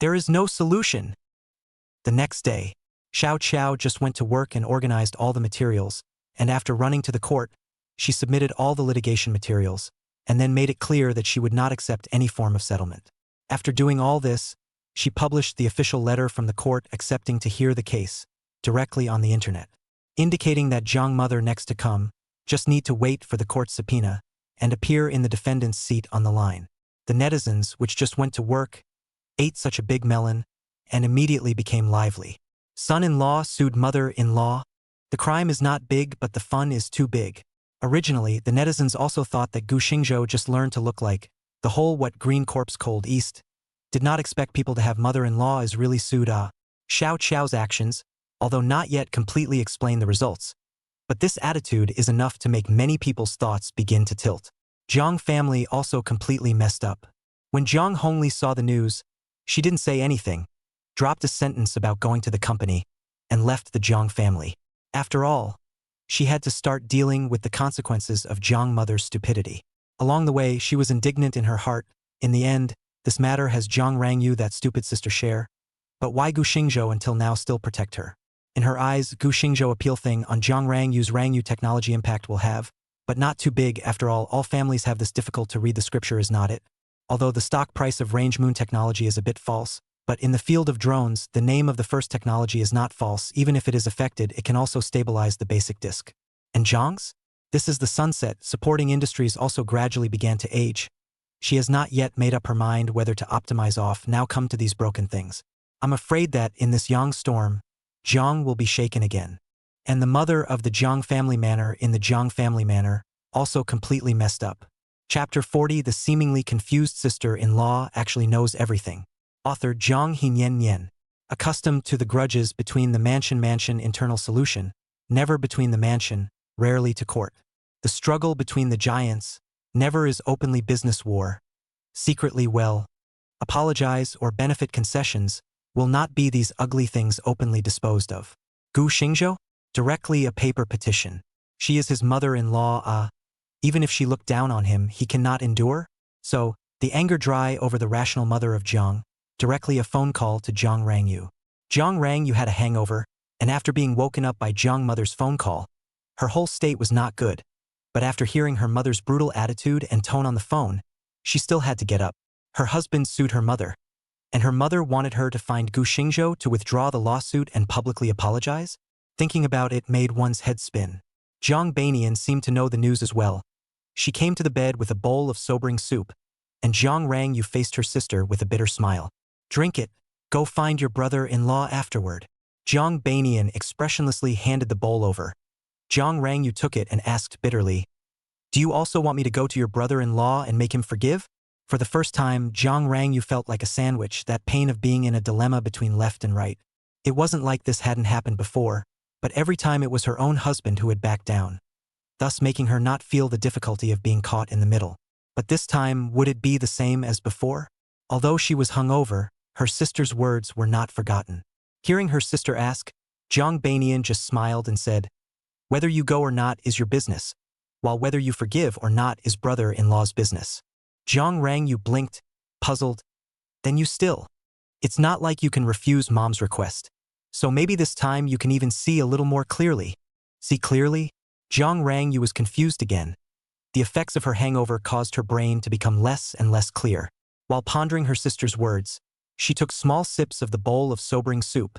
[SPEAKER 1] "There is no solution." The next day, Xiao Qiao just went to work and organized all the materials, and after running to the court, she submitted all the litigation materials, and then made it clear that she would not accept any form of settlement. After doing all this, she published the official letter from the court accepting to hear the case, directly on the internet, indicating that Jiang mother next to come, just need to wait for the court subpoena, and appear in the defendant's seat on the line. The netizens, which just went to work, ate such a big melon, and immediately became lively. Son-in-law sued mother-in-law. The crime is not big, but the fun is too big. Originally, the netizens also thought that Gu Xingzhou just learned to look like the whole what green corpse cold east. Did not expect people to have mother-in-law is really sued Xiao Qiao's actions, although not yet completely explain the results. But this attitude is enough to make many people's thoughts begin to tilt. Jiang family also completely messed up. When Jiang Hongli saw the news, she didn't say anything, dropped a sentence about going to the company, and left the Jiang family. After all, she had to start dealing with the consequences of Jiang mother's stupidity. Along the way, she was indignant in her heart. In the end, this matter has Jiang Rangyu, that stupid sister, share. But why Gu Xingzhou until now still protect her? In her eyes, Gu Xingzhou appeal thing on Jiang Rangyu's Rangyu technology impact will have, but not too big. After all families have this. Difficult to read the scripture is not it. Although the stock price of Range Moon technology is a bit false, but in the field of drones, the name of the first technology is not false. Even if it is affected, it can also stabilize the basic disk. And Jiang's? This is the sunset. Supporting industries also gradually began to age. She has not yet made up her mind whether to optimize off now come to these broken things. I'm afraid that, in this Yang storm, Jiang will be shaken again. And the mother of the Jiang family manor in the Jiang family manor, also completely messed up. Chapter 40 The seemingly confused sister-in-law actually knows everything. Author Zhang Hinyan. Accustomed to the grudges between the mansion internal solution, never between the mansion, rarely to court. The struggle between the giants, never is openly business war. Secretly apologize or benefit concessions, will not be these ugly things openly disposed of. Gu Xingzhou? Directly a paper petition. She is his mother-in-law, even if she looked down on him, he cannot endure? So, the anger dry over the rational mother of Jiang, directly a phone call to Jiang Rangyu. Jiang Rangyu had a hangover, and after being woken up by Jiang mother's phone call, her whole state was not good. But after hearing her mother's brutal attitude and tone on the phone, she still had to get up. Her husband sued her mother, and her mother wanted her to find Gu Xingzhou to withdraw the lawsuit and publicly apologize? Thinking about it made one's head spin. Jiang Banian seemed to know the news as well. She came to the bed with a bowl of sobering soup, and Jiang Rangyu faced her sister with a bitter smile. Drink it, go find your brother-in-law afterward. Jiang Banian expressionlessly handed the bowl over. Jiang Rangyu took it and asked bitterly, "Do you also want me to go to your brother-in-law and make him forgive?" For the first time, Jiang Rangyu felt like a sandwich, that pain of being in a dilemma between left and right. It wasn't like this hadn't happened before, but every time it was her own husband who had backed down, thus making her not feel the difficulty of being caught in the middle. But this time, would it be the same as before? Although she was hungover, her sister's words were not forgotten. Hearing her sister ask, Jiang Banian just smiled and said, "Whether you go or not is your business, while whether you forgive or not is brother-in-law's business." Jiang Rangyu blinked, puzzled. "Then you still. It's not like you can refuse mom's request. So maybe this time you can even see a little more clearly." See clearly? Jiang Rangyu was confused again. The effects of her hangover caused her brain to become less and less clear. While pondering her sister's words, she took small sips of the bowl of sobering soup,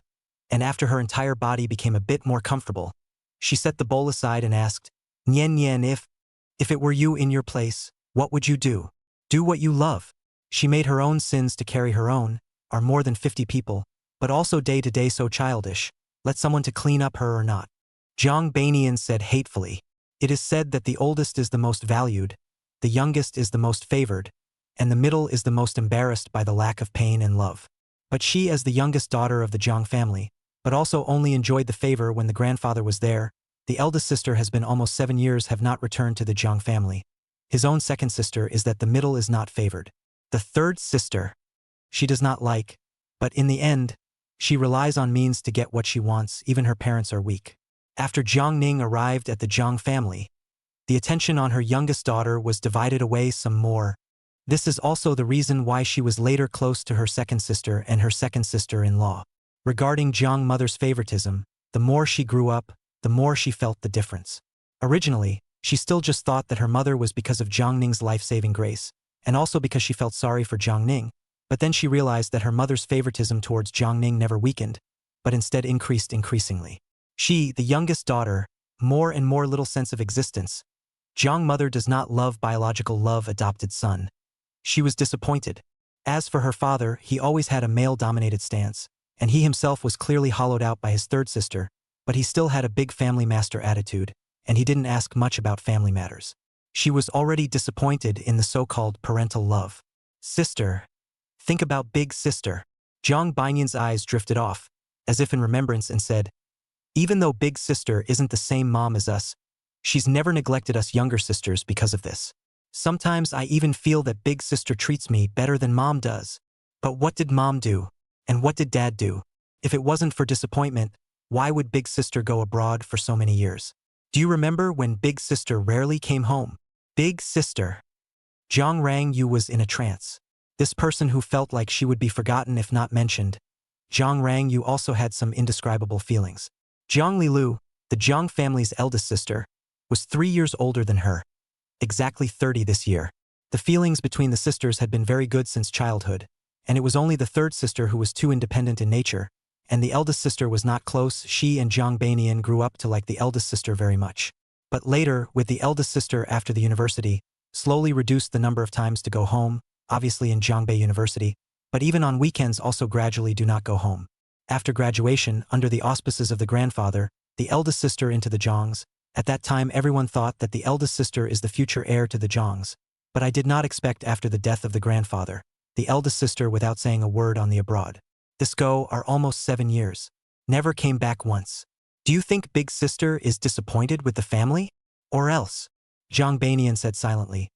[SPEAKER 1] and after her entire body became a bit more comfortable, she set the bowl aside and asked, "Nian Nian, if it were you in your place, what would you do? Do what you love." She made her own sins to carry her own, are more than 50 people, but also day to day so childish, let someone to clean up her or not. Jiang Banian said hatefully, "It is said that the oldest is the most valued, the youngest is the most favored, and the middle is the most embarrassed by the lack of pain and love. But she, as the youngest daughter of the Jiang family, but also only enjoyed the favor when the grandfather was there. The eldest sister has been almost 7 years have not returned to the Jiang family. His own second sister is that the middle is not favored. The third sister, she does not like, but in the end, she relies on means to get what she wants, even her parents are weak." After Jiang Ning arrived at the Jiang family, the attention on her youngest daughter was divided away some more. This is also the reason why she was later close to her second sister and her second sister-in-law. Regarding Jiang mother's favoritism, the more she grew up, the more she felt the difference. Originally, she still just thought that her mother was because of Jiang Ning's life-saving grace, and also because she felt sorry for Jiang Ning, but then she realized that her mother's favoritism towards Jiang Ning never weakened, but instead increased increasingly. She, the youngest daughter, more and more little sense of existence. Jiang mother does not love biological love adopted son. She was disappointed. As for her father, he always had a male-dominated stance, and he himself was clearly hollowed out by his third sister, but he still had a big family master attitude, and he didn't ask much about family matters. She was already disappointed in the so-called parental love. Sister. Think about big sister. Jiang Banian's eyes drifted off, as if in remembrance, and said, "Even though big sister isn't the same mom as us, she's never neglected us younger sisters because of this. Sometimes I even feel that big sister treats me better than mom does. But what did mom do? And what did dad do? If it wasn't for disappointment, why would big sister go abroad for so many years? Do you remember when big sister rarely came home? Big sister." Jiang Rangyu was in a trance. This person who felt like she would be forgotten if not mentioned. Jiang Rangyu also had some indescribable feelings. Jiang Lilu, the Jiang family's eldest sister, was 3 years older than her. Exactly 30 this year. The feelings between the sisters had been very good since childhood, and it was only the third sister who was too independent in nature, and the eldest sister was not close. She and Jiang Banian grew up to like the eldest sister very much. But later, with the eldest sister after the university, slowly reduced the number of times to go home, obviously in Jiangbei University, but even on weekends also gradually do not go home. After graduation, under the auspices of the grandfather, the eldest sister into the Zhongs. At that time everyone thought that the eldest sister is the future heir to the Zhongs. But I did not expect after the death of the grandfather, the eldest sister without saying a word on the abroad. This go are almost 7 years. Never came back once. Do you think big sister is disappointed with the family? Or else? Zhang Banian said silently.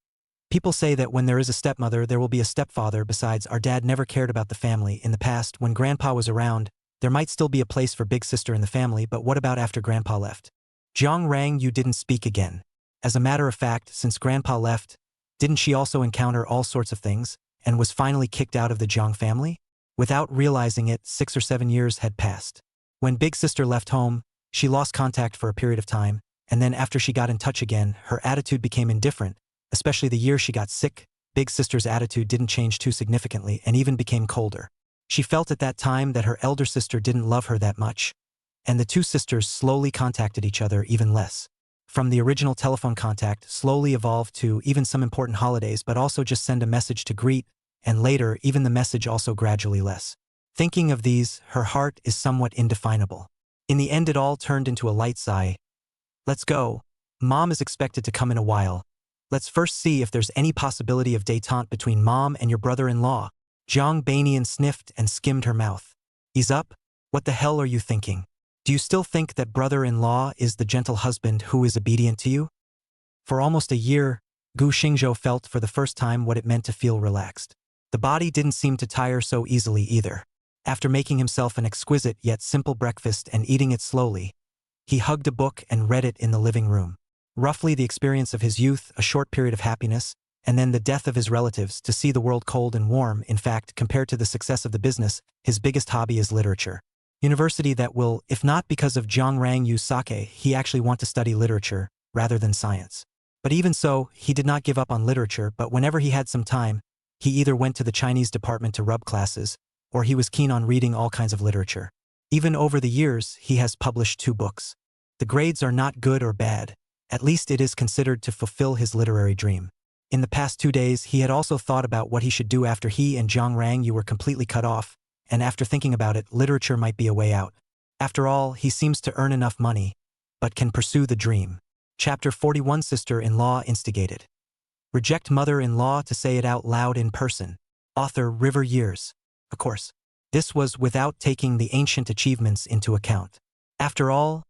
[SPEAKER 1] People say that when there is a stepmother there will be a stepfather. Besides, our dad never cared about the family. In the past, when grandpa was around, there might still be a place for big sister in the family, but what about after grandpa left? Zhang Rang, you didn't speak again. As a matter of fact, since grandpa left, didn't she also encounter all sorts of things, and was finally kicked out of the Zhang family? Without realizing it, 6 or 7 years had passed. When big sister left home, she lost contact for a period of time, and then after she got in touch again, her attitude became indifferent, especially the year she got sick. Big sister's attitude didn't change too significantly and even became colder. She felt at that time that her elder sister didn't love her that much, and the two sisters slowly contacted each other even less. From the original telephone contact slowly evolved to even some important holidays, but also just send a message to greet, and later even the message also gradually less. Thinking of these, her heart is somewhat indefinable. In the end it all turned into a light sigh. Let's go. Mom is expected to come in a while. Let's first see if there's any possibility of détente between mom and your brother-in-law. Zhang Banian sniffed and skimmed her mouth. Ease up? What the hell are you thinking? Do you still think that brother-in-law is the gentle husband who is obedient to you? For almost a year, Gu Xingzhou felt for the first time what it meant to feel relaxed. The body didn't seem to tire so easily either. After making himself an exquisite yet simple breakfast and eating it slowly, he hugged a book and read it in the living room. Roughly the experience of his youth, a short period of happiness, and then the death of his relatives, to see the world cold and warm. In fact, compared to the success of the business, his biggest hobby is literature. University that will, if not because of Zhang Rang Yu's sake, he actually want to study literature, rather than science. But even so, he did not give up on literature, but whenever he had some time, he either went to the Chinese department to rub classes, or he was keen on reading all kinds of literature. Even over the years, he has published 2 books. The grades are not good or bad. At least it is considered to fulfill his literary dream. In the past 2 days, he had also thought about what he should do after he and Zhang Rang Yu were completely cut off, and after thinking about it, literature might be a way out. After all, he seems to earn enough money, but can pursue the dream. Chapter 41. Sister-in-law instigated. Reject mother-in-law to say it out loud in person. Author River Years. Of course, this was without taking the ancient achievements into account. After all,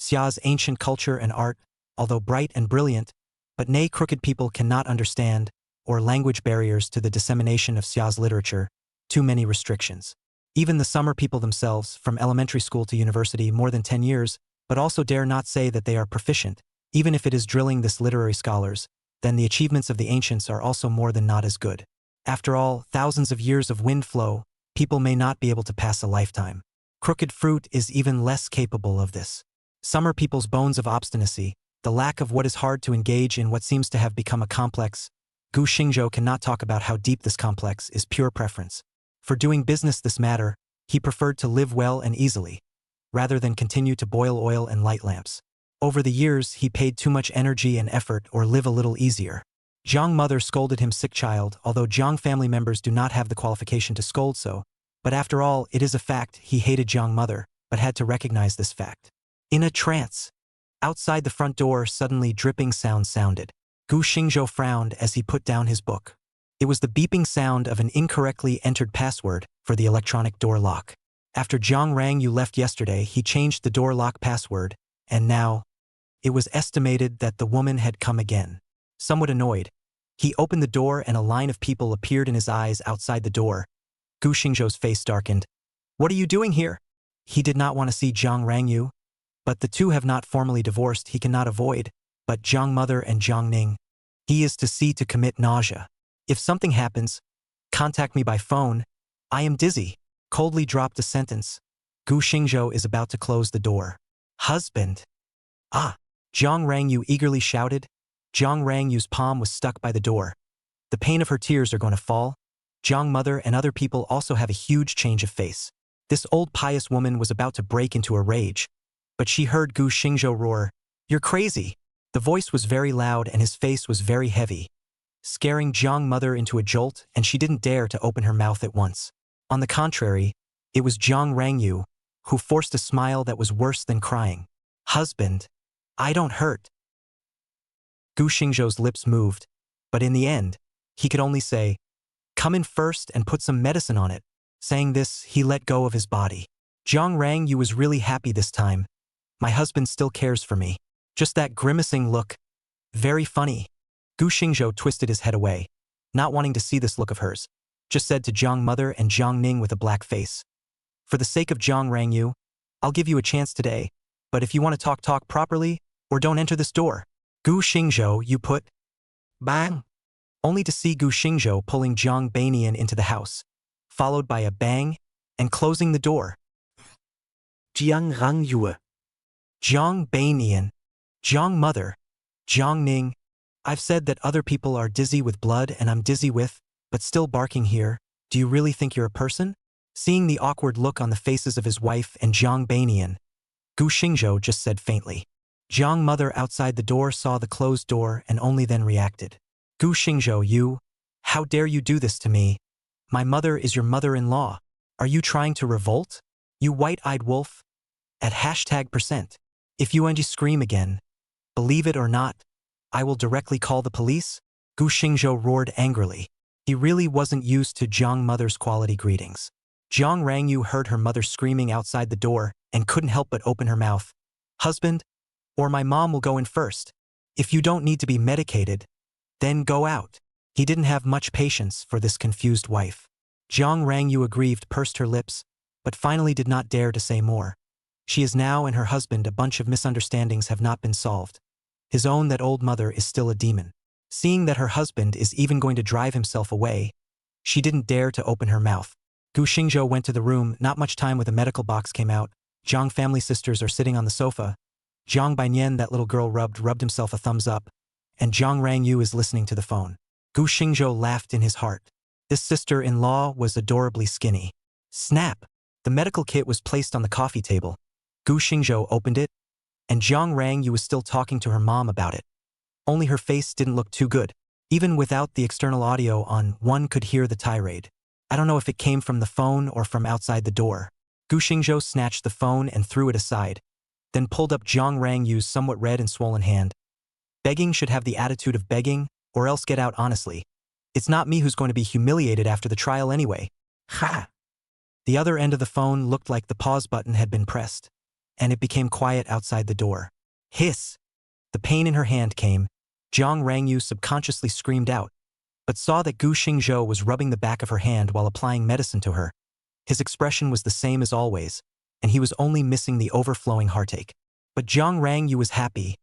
[SPEAKER 1] Xia's ancient culture and art, although bright and brilliant, but nay crooked people cannot understand, or language barriers to the dissemination of Xia's literature, too many restrictions. Even the summer people themselves, from elementary school to university, more than 10 years, but also dare not say that they are proficient. Even if it is drilling this literary scholars, then the achievements of the ancients are also more than not as good. After all, thousands of years of wind flow, people may not be able to pass a lifetime. Crooked fruit is even less capable of this. Summer people's bones of obstinacy, the lack of what is hard to engage in what seems to have become a complex. Gu Xingzhou cannot talk about how deep this complex is pure preference. For doing business this matter, he preferred to live well and easily, rather than continue to boil oil and light lamps. Over the years, he paid too much energy and effort or live a little easier. Zhang mother scolded him sick child, although Zhang family members do not have the qualification to scold so. But after all, it is a fact he hated Zhang mother, but had to recognize this fact. In a trance. Outside the front door suddenly dripping sound sounded. Gu Xingzhou frowned as he put down his book. It was the beeping sound of an incorrectly entered password for the electronic door lock. After Zhang Rang Yu left yesterday, he changed the door lock password, and now, it was estimated that the woman had come again. Somewhat annoyed, he opened the door and a line of people appeared in his eyes outside the door. Gu Xingzhou's face darkened. What are you doing here? He did not want to see Zhang Rang Yu, but the two have not formally divorced, he cannot avoid, but Zhang mother and Zhang Ning. He is to see to commit nausea. If something happens, contact me by phone. I am dizzy. Coldly dropped a sentence. Gu Xingzhou is about to close the door. Husband. Ah! Zhang Rang Yu eagerly shouted. Zhang Rang Yu's palm was stuck by the door. The pain of her tears are going to fall. Zhang mother and other people also have a huge change of face. This old pious woman was about to break into a rage, but she heard Gu Xingzhou roar, "You're crazy!" The voice was very loud and his face was very heavy, scaring Zhang mother into a jolt, and she didn't dare to open her mouth at once. On the contrary, it was Zhang Rang Yu, who forced a smile that was worse than crying. Husband, I don't hurt. Gu Xingzhou's lips moved, but in the end, he could only say, come in first and put some medicine on it. Saying this, he let go of his body. Jiang Rangyu was really happy this time. My husband still cares for me. Just that grimacing look. Very funny. Gu Xingzhou twisted his head away, not wanting to see this look of hers. Just said to Jiang Mother and Jiang Ning with a black face. For the sake of Jiang Rangyu, I'll give you a chance today, but if you want to talk properly, or don't enter this door. Gu Xingzhou, you put. Bang! Only to see Gu Xingzhou pulling Jiang Banian into the house, followed by a bang, and closing the door.
[SPEAKER 2] Jiang Rangyue.
[SPEAKER 1] Jiang Banian, Jiang Mother, Jiang Ning. I've said that other people are dizzy with blood and I'm dizzy with, but still barking here. Do you really think you're a person? Seeing the awkward look on the faces of his wife and Jiang Banian, Gu Xingzhou just said faintly. Jiang Mother outside the door saw the closed door and only then reacted. Gu Xingzhou, you? How dare you do this to me? My mother is your mother-in-law. Are you trying to revolt? You white-eyed wolf? At #%. If you scream again, believe it or not, I will directly call the police? Gu Xingzhou roared angrily. He really wasn't used to Jiang Mother's quality greetings. Jiang Rangyu heard her mother screaming outside the door and couldn't help but open her mouth. Husband, or my mom will go in first. If you don't need to be medicated, then go out. He didn't have much patience for this confused wife. Jiang Rangyu aggrieved pursed her lips, but finally did not dare to say more. She is now and her husband a bunch of misunderstandings have not been solved. His own that old mother is still a demon. Seeing that her husband is even going to drive himself away, she didn't dare to open her mouth. Gu Xingzhou went to the room, not much time with a medical box came out. Jiang family sisters are sitting on the sofa. Jiang Baiyan, that little girl rubbed himself a thumbs up, and Jiang Rangyu is listening to the phone. Gu Xingzhou laughed in his heart. This sister-in-law was adorably skinny. Snap! The medical kit was placed on the coffee table. Gu Xingzhou opened it, and Jiang Rangyu was still talking to her mom about it. Only her face didn't look too good. Even without the external audio on, one could hear the tirade. I don't know if it came from the phone or from outside the door. Gu Xingzhou snatched the phone and threw it aside, then pulled up Jiang Rangyu's somewhat red and swollen hand. Begging should have the attitude of begging, or else get out honestly. It's not me who's going to be humiliated after the trial anyway. Ha! The other end of the phone looked like the pause button had been pressed, and it became quiet outside the door. Hiss! The pain in her hand came. Jiang Rangyu subconsciously screamed out, but saw that Gu Xingzhou was rubbing the back of her hand while applying medicine to her. His expression was the same as always, and he was only missing the overflowing heartache. But Jiang Rangyu was happy.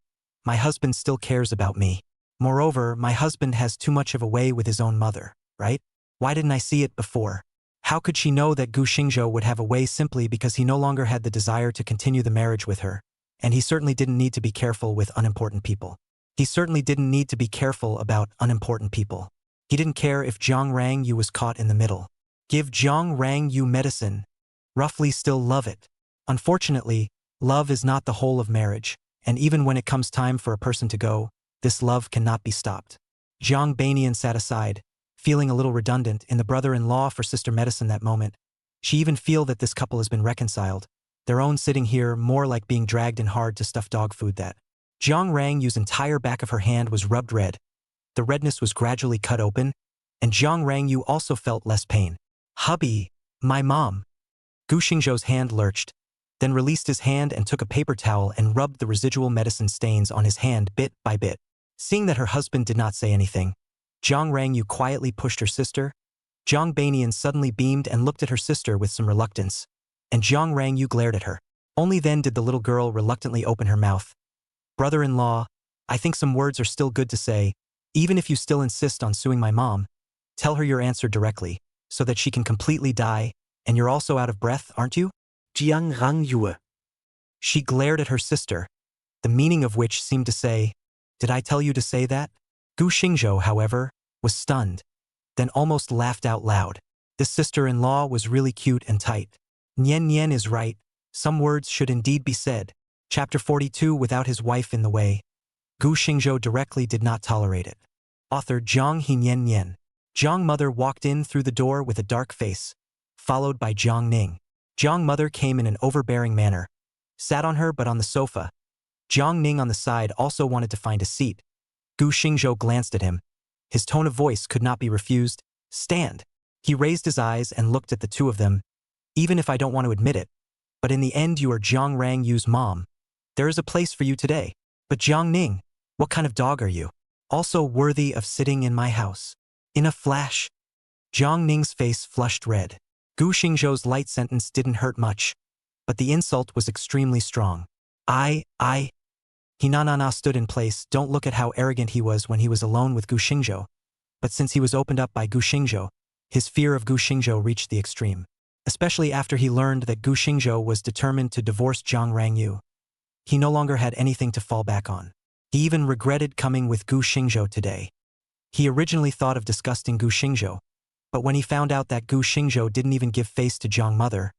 [SPEAKER 1] My husband still cares about me. Moreover, my husband has too much of a way with his own mother, right? Why didn't I see it before? How could she know that Gu Xingzhou would have a way simply because he no longer had the desire to continue the marriage with her? And he certainly didn't need to be careful with unimportant people. He certainly didn't need to be careful about unimportant people. He didn't care if Jiang Rangyu was caught in the middle. Give Jiang Rangyu medicine. Roughly still love it. Unfortunately, love is not the whole of marriage, and even when it comes time for a person to go, this love cannot be stopped. Jiang Banian sat aside, feeling a little redundant in the brother-in-law for sister medicine that moment. She even feel that this couple has been reconciled, their own sitting here more like being dragged in hard to stuff dog food that. Jiang Rangyu's entire back of her hand was rubbed red. The redness was gradually cut open, and Jiang Rangyu also felt less pain. Hubby, my mom. Gu Xingzhou's hand lurched, then released his hand and took a paper towel and rubbed the residual medicine stains on his hand bit by bit. Seeing that her husband did not say anything, Jiang Rangyu quietly pushed her sister. Jiang Banian suddenly beamed and looked at her sister with some reluctance, and Jiang Rangyu glared at her. Only then did the little girl reluctantly open her mouth. Brother-in-law, I think some words are still good to say, even if you still insist on suing my mom. Tell her your answer directly, so that she can completely die, and you're also out of breath, aren't you?
[SPEAKER 2] Jiang Rangyue.
[SPEAKER 1] She glared at her sister, the meaning of which seemed to say, did I tell you to say that? Gu Xingzhou, however, was stunned, then almost laughed out loud. This sister-in-law was really cute and tight. Nian Nian is right, some words should indeed be said. Chapter 42. Without his wife in the way, Gu Xingzhou directly did not tolerate it. Author Zhang He Nian Nian. Jiang Mother walked in through the door with a dark face, followed by Jiang Ning. Jiang mother came in an overbearing manner, sat on her but on the sofa. Jiang Ning on the side also wanted to find a seat. Gu Xingzhou glanced at him. His tone of voice could not be refused. Stand. He raised his eyes and looked at the two of them. Even if I don't want to admit it, but in the end you are Jiang Rangyu's mom. There is a place for you today. But Jiang Ning, what kind of dog are you? Also worthy of sitting in my house. In a flash, Jiang Ning's face flushed red. Gu Xingzhou's light sentence didn't hurt much, but the insult was extremely strong. He na stood in place. Don't look at how arrogant he was when he was alone with Gu Xingzhou. But since he was opened up by Gu Xingzhou, his fear of Gu Xingzhou reached the extreme. Especially after he learned that Gu Xingzhou was determined to divorce Jiang Rangyu. He no longer had anything to fall back on. He even regretted coming with Gu Xingzhou today. He originally thought of disgusting Gu Xingzhou, but when he found out that Gu Xingzhou didn't even give face to Jiang mother,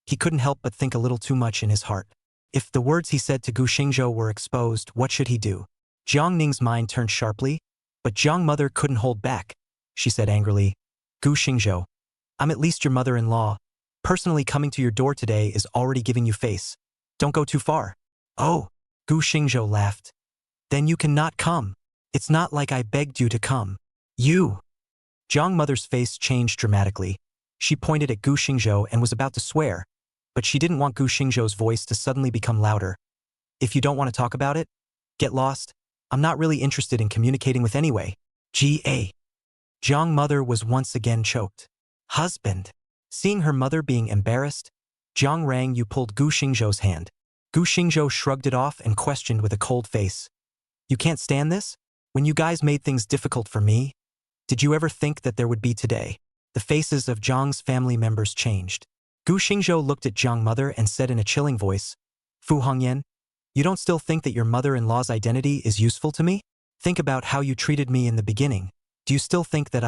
[SPEAKER 1] he couldn't help but think a little too much in his heart. If the words he said to Gu Xingzhou were exposed, what should he do? Jiang Ning's mind turned sharply, but Jiang mother couldn't hold back. She said angrily, Gu Xingzhou, I'm at least your mother-in-law. Personally coming to your door today is already giving you face. Don't go too far. Oh, Gu Xingzhou laughed. Then you cannot come. It's not like I begged you to come. You. Jiang mother's face changed dramatically. She pointed at Gu Xingzhou and was about to swear, but she didn't want Gu Xingzhou's voice to suddenly become louder. If you don't want to talk about it, get lost. I'm not really interested in communicating with anyway. G.A. Jiang mother was once again choked. Husband. Seeing her mother being embarrassed, Jiang Rangyu pulled Gu Xingzhou's hand. Gu Xingzhou shrugged it off and questioned with a cold face. You can't stand this? When you guys made things difficult for me, did you ever think that there would be today? The faces of Jiang's family members changed. Gu Xingzhou looked at Jiang mother and said in a chilling voice, Fu Hongyan, you don't still think that your mother-in-law's identity is useful to me? Think about how you treated me in the beginning. Do you still think that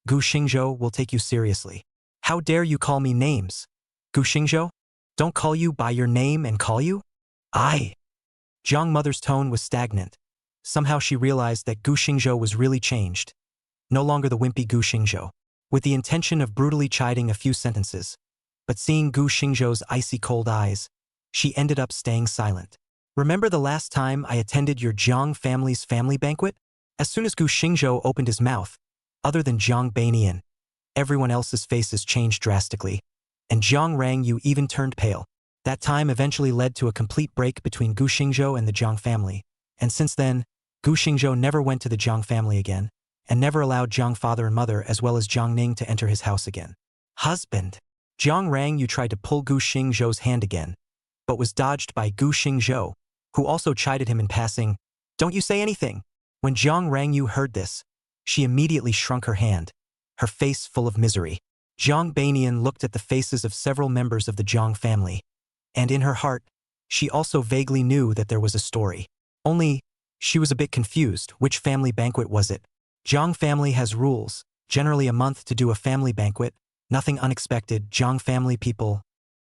[SPEAKER 1] Gu Xingzhou, will take you seriously? How dare you call me names? Gu Xingzhou? Don't call you by your name and call you? Jiang mother's tone was stagnant. Somehow she realized that Gu Xingzhou was really changed. No longer the wimpy Gu Xingzhou. With the intention of brutally chiding a few sentences. But seeing Gu Xingzhou's icy cold eyes, she ended up staying silent. Remember the last time I attended your Jiang family's family banquet? As soon as Gu Xingzhou opened his mouth, other than Jiang Banian, everyone else's faces changed drastically, and Jiang Rangyu even turned pale. That time eventually led to a complete break between Gu Xingzhou and the Jiang family, and since then, Gu Xingzhou never went to the Jiang family again, and never allowed Jiang father and mother as well as Jiang Ning to enter his house again. Husband. Jiang Rangyu tried to pull Gu Xingzhou's hand again, but was dodged by Gu Xingzhou, who also chided him in passing, Don't you say anything. When Jiang Rangyu heard this, she immediately shrunk her hand, her face full of misery. Jiang Banian looked at the faces of several members of the Jiang family, and in her heart, she also vaguely knew that there was a story. Only, she was a bit confused. Which family banquet was it? Jiang family has rules, generally a month to do a family banquet, nothing unexpected. Jiang family people,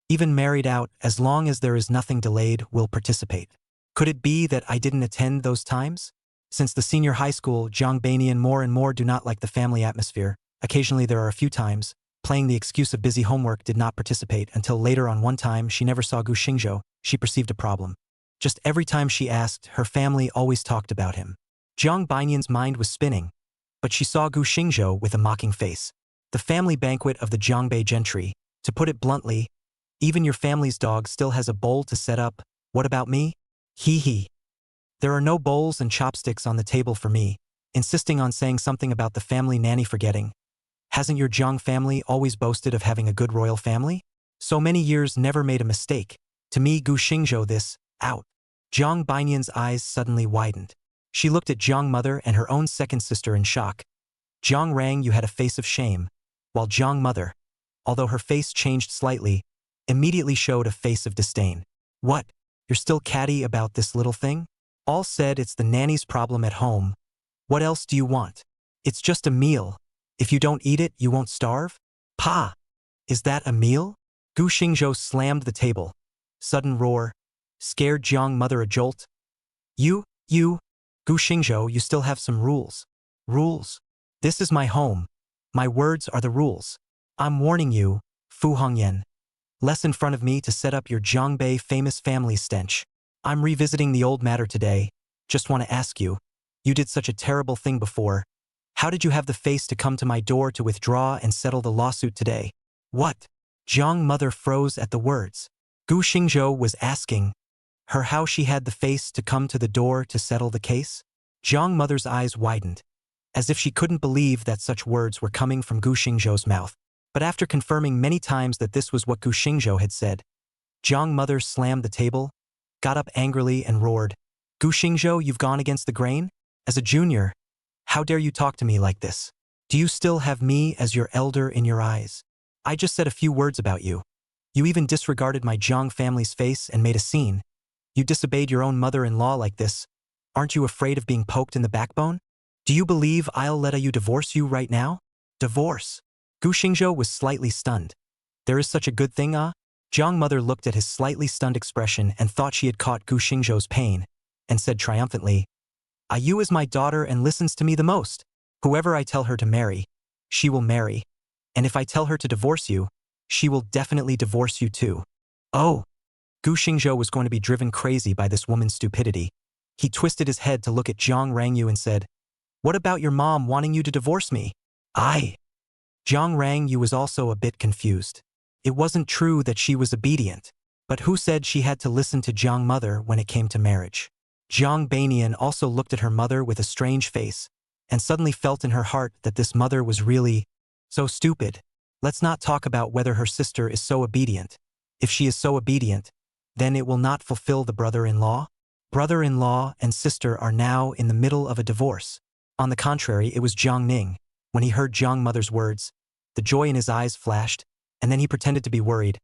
[SPEAKER 1] even married out, as long as there is nothing delayed, will participate. Could it be that I didn't attend those times? Since the senior high school, Jiang Banian more and more do not like the family atmosphere. Occasionally there are a few times, playing the excuse of busy homework, did not participate until later on. One time she never saw Gu Xingzhou, she perceived a problem. Just every time she asked, her family always talked about him. Jiang Banian's mind was spinning, but she saw Gu Xingzhou with a mocking face. The family banquet of the Jiangbei gentry, to put it bluntly, even your family's dog still has a bowl to set up. What about me? Hee. There are no bowls and chopsticks on the table for me, insisting on saying something about the family nanny forgetting. Hasn't your Jiang family always boasted of having a good royal family? So many years never made a mistake. To me, Gu Xingzhou, this, out. Jiang Banian's eyes suddenly widened. She looked at Jiang mother and her own second sister in shock. Jiang Rangyu had a face of shame, while Jiang mother, although her face changed slightly, immediately showed a face of disdain. What? You're still catty about this little thing? All said it's the nanny's problem at home. What else do you want? It's just a meal. If you don't eat it, you won't starve? Pa! Is that a meal? Gu Xingzhou slammed the table. Sudden roar scared Jiang mother a jolt. You, Gu Xingzhou, you still have some rules. Rules? This is my home. My words are the rules. I'm warning you, Fu Hongyan. less in front of me to set up your Zhongbei famous family stench. I'm revisiting the old matter today. Just want to ask you. You did such a terrible thing before. How did you have the face to come to my door to withdraw and settle the lawsuit today? What? Zhang mother froze at the words. Gu Xingzhou was asking her how she had the face to come to the door to settle the case. Zhang mother's eyes widened, as if she couldn't believe that such words were coming from Gu Xingzhou's mouth. But after confirming many times that this was what Gu Xingzhou had said, Zhang mother slammed the table, got up angrily and roared, Gu Xingzhou, you've gone against the grain? As a junior, how dare you talk to me like this? Do you still have me as your elder in your eyes? I just said a few words about you. You even disregarded my Zhang family's face and made a scene. You disobeyed your own mother-in-law like this. Aren't you afraid of being poked in the backbone? Do you believe I'll let you divorce you right now? Divorce? Gu Xingzhou was slightly stunned. There is such a good thing, ah? Zhang mother looked at his slightly stunned expression and thought she had caught Gu Xingzhou's pain, and said triumphantly, you is my daughter and listens to me the most. Whoever I tell her to marry, she will marry. And if I tell her to divorce you, she will definitely divorce you too. Oh. Gu Xingzhou was going to be driven crazy by this woman's stupidity. He twisted his head to look at Zhang Rangyu and said, what about your mom wanting you to divorce me? Zhang Rangyu was also a bit confused. It wasn't true that she was obedient, but who said she had to listen to Zhang mother when it came to marriage? Zhang Banian also looked at her mother with a strange face, and suddenly felt in her heart that this mother was really so stupid. Let's not talk about whether her sister is so obedient. If she is so obedient, then it will not fulfill the brother-in-law. Brother-in-law and sister are now in the middle of a divorce. On the contrary, it was Zhang Ning. When he heard Zhang mother's words, the joy in his eyes flashed, and then he pretended to be worried.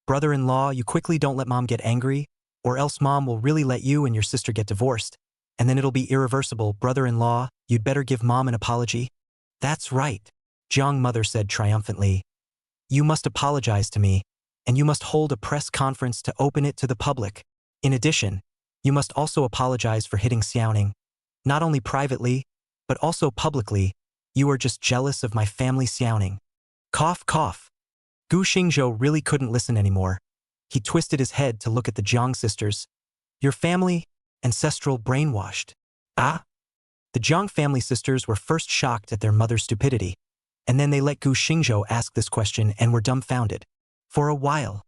[SPEAKER 1] Brother-in-law, you quickly don't let mom get angry, or else mom will really let you and your sister get divorced, and then it'll be irreversible. Brother-in-law, you'd better give mom an apology. That's right, Zhang mother said triumphantly. You must apologize to me, and you must hold a press conference to open it to the public. In addition, you must also apologize for hitting Xiaoning. Not only privately, but also publicly. You are just jealous of my family Xiaoning. Cough, cough. Gu Xingzhou really couldn't listen anymore. He twisted his head to look at the Zhang sisters. Your family? Ancestral brainwashed. Ah? The Zhang family sisters were first shocked at their mother's stupidity, and then they let Gu Xingzhou ask this question and were dumbfounded. For a while.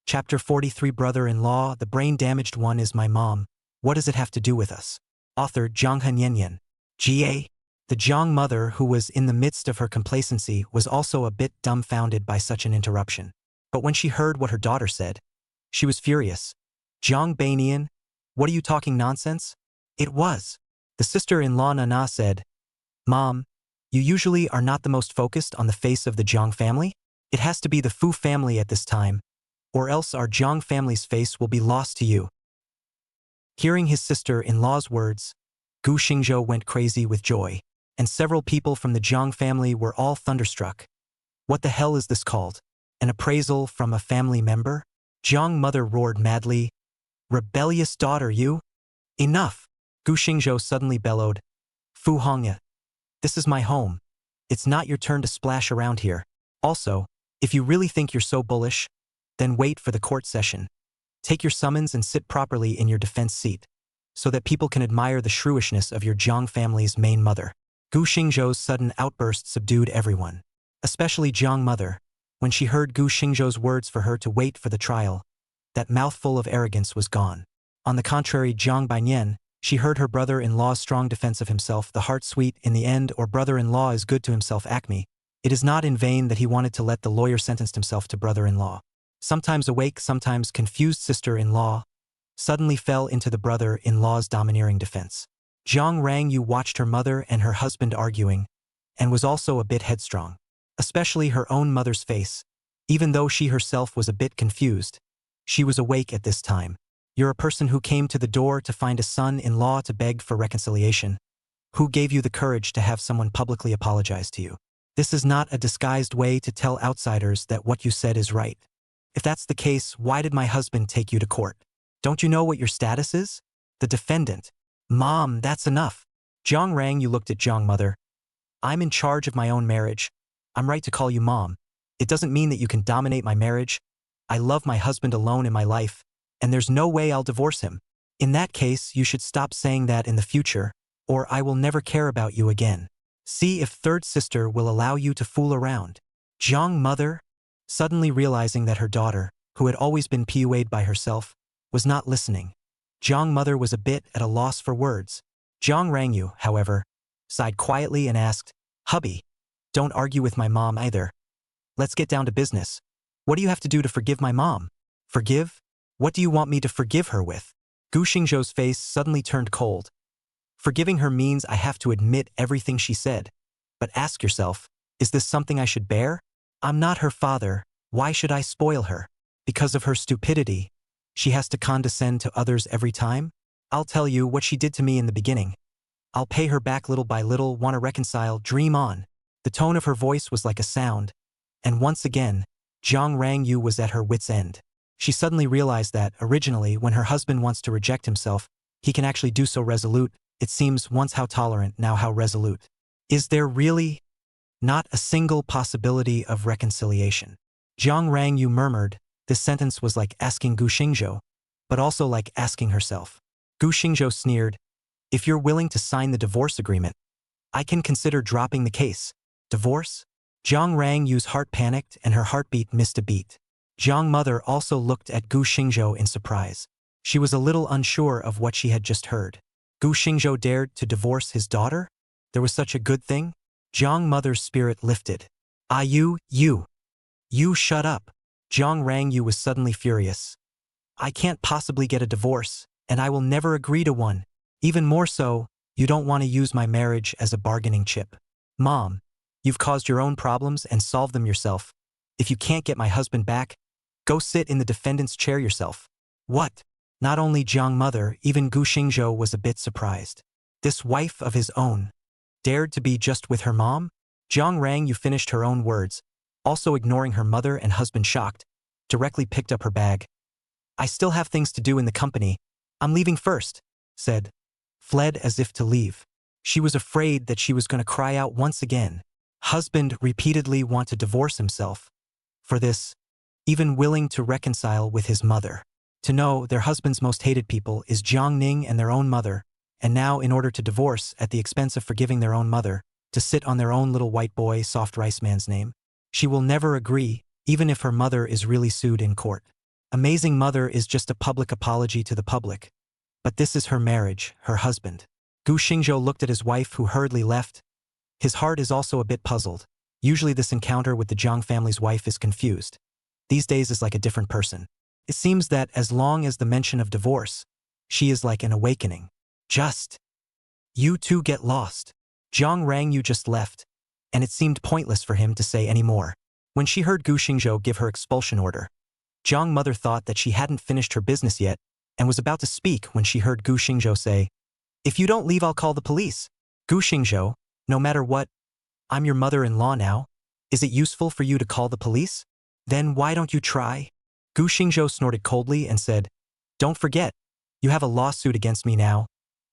[SPEAKER 1] Chapter 43 Brother-in-law, the brain-damaged one is my mom. What does it have to do with us? Author Zhang Hanyanyan. Ga. The Zhang mother, who was in the midst of her complacency, was also a bit dumbfounded by such an interruption. But when she heard what her daughter said, she was furious. Zhang Banian, what are you talking nonsense? It was. The sister-in-law Nana said, Mom, you usually are not the most focused on the face of the Zhang family? It has to be the Fu family at this time, or else our Zhang family's face will be lost to you. Hearing his sister-in-law's words, Gu Xingzhou went crazy with joy, and several people from the Zhang family were all thunderstruck. What the hell is this called? An appraisal from a family member? Zhang mother roared madly. Rebellious daughter, you? Enough! Gu Xingzhou suddenly bellowed. Fu Hongya. This is my home. It's not your turn to splash around here. Also, if you really think you're so bullish, then wait for the court session. Take your summons and sit properly in your defense seat, so that people can admire the shrewishness of your Zhang family's main mother. Gu Xingzhou's sudden outburst subdued everyone, especially Zhang mother. When she heard Gu Xingzhou's words for her to wait for the trial, that mouthful of arrogance was gone. On the contrary, Zhang Banian, she heard her brother-in-law's strong defense of himself, the heart sweet in the end, or brother-in-law is good to himself acme. It is not in vain that he wanted to let the lawyer sentenced himself to brother-in-law. Sometimes awake, sometimes confused sister-in-law suddenly fell into the brother-in-law's domineering defense. Zhang Rangyu watched her mother and her husband arguing, and was also a bit headstrong. Especially her own mother's face. Even though she herself was a bit confused, she was awake at this time. You're a person who came to the door to find a son-in-law to beg for reconciliation. Who gave you the courage to have someone publicly apologize to you? This is not a disguised way to tell outsiders that what you said is right. If that's the case, why did my husband take you to court? Don't you know what your status is? The defendant. Mom, that's enough. Zhang Rangyu looked at Zhang mother. I'm in charge of my own marriage. I'm right to call you mom. It doesn't mean that you can dominate my marriage. I love my husband alone in my life, and there's no way I'll divorce him. In that case, you should stop saying that in the future, or I will never care about you again. See if third sister will allow you to fool around. Jiang mother, suddenly realizing that her daughter, who had always been PUA'd by herself, was not listening. Jiang mother was a bit at a loss for words. Jiang Rangyu, however, sighed quietly and asked, "Hubby, don't argue with my mom either. Let's get down to business. What do you have to do to forgive my mom?" "Forgive? What do you want me to forgive her with?" Gu Xingzhou's face suddenly turned cold. "Forgiving her means I have to admit everything she said. But ask yourself, is this something I should bear? I'm not her father. Why should I spoil her? Because of her stupidity, she has to condescend to others every time? I'll tell you what she did to me in the beginning. I'll pay her back little by little. Want to reconcile? Dream on." The tone of her voice was like a sound, and once again, Jiang Rangyu was at her wit's end. She suddenly realized that, originally, when her husband wants to reject himself, he can actually do so resolute. It seems once how tolerant, now how resolute. Is there really not a single possibility of reconciliation? Jiang Rangyu murmured. This sentence was like asking Gu Xingzhou, but also like asking herself. Gu Xingzhou sneered, "If you're willing to sign the divorce agreement, I can consider dropping the case." Divorce? Jiang Rangyu's heart panicked and her heartbeat missed a beat. Jiang mother also looked at Gu Xingzhou in surprise. She was a little unsure of what she had just heard. Gu Xingzhou dared to divorce his daughter? There was such a good thing? Jiang mother's spirit lifted. "Ah, you shut up." Jiang Rangyu was suddenly furious. "I can't possibly get a divorce, and I will never agree to one. Even more so, you don't want to use my marriage as a bargaining chip. Mom, you've caused your own problems and solved them yourself. If you can't get my husband back, go sit in the defendant's chair yourself." What? Not only Jiang mother, even Gu Xingzhou was a bit surprised. This wife of his own dared to be just with her mom? Jiang Rangyu finished her own words, also ignoring her mother and husband shocked, directly picked up her bag. "I still have things to do in the company. I'm leaving first," said, fled as if to leave. She was afraid that she was going to cry out once again. Husband repeatedly want to divorce himself. For this, even willing to reconcile with his mother. To know their husband's most hated people is Jiang Ning and their own mother, and now in order to divorce at the expense of forgiving their own mother, to sit on their own little white boy soft rice man's name. She will never agree, even if her mother is really sued in court. Amazing mother is just a public apology to the public. But this is her marriage, her husband. Gu Xingzhou looked at his wife who hurriedly left. His heart is also a bit puzzled. Usually this encounter with the Jiang family's wife is confused. These days is like a different person. It seems that as long as the mention of divorce, she is like an awakening. Just. You two get lost. Jiang Rangyu just left, and it seemed pointless for him to say any more. When she heard Gu Xingzhou give her expulsion order, Jiang mother thought that she hadn't finished her business yet and was about to speak when she heard Gu Xingzhou say, "If you don't leave, I'll call the police." Gu Xingzhou, no matter what, I'm your mother-in-law now. Is it useful for you to call the police? Then why don't you try? Gu Xingzhou snorted coldly and said, "Don't forget, you have a lawsuit against me now.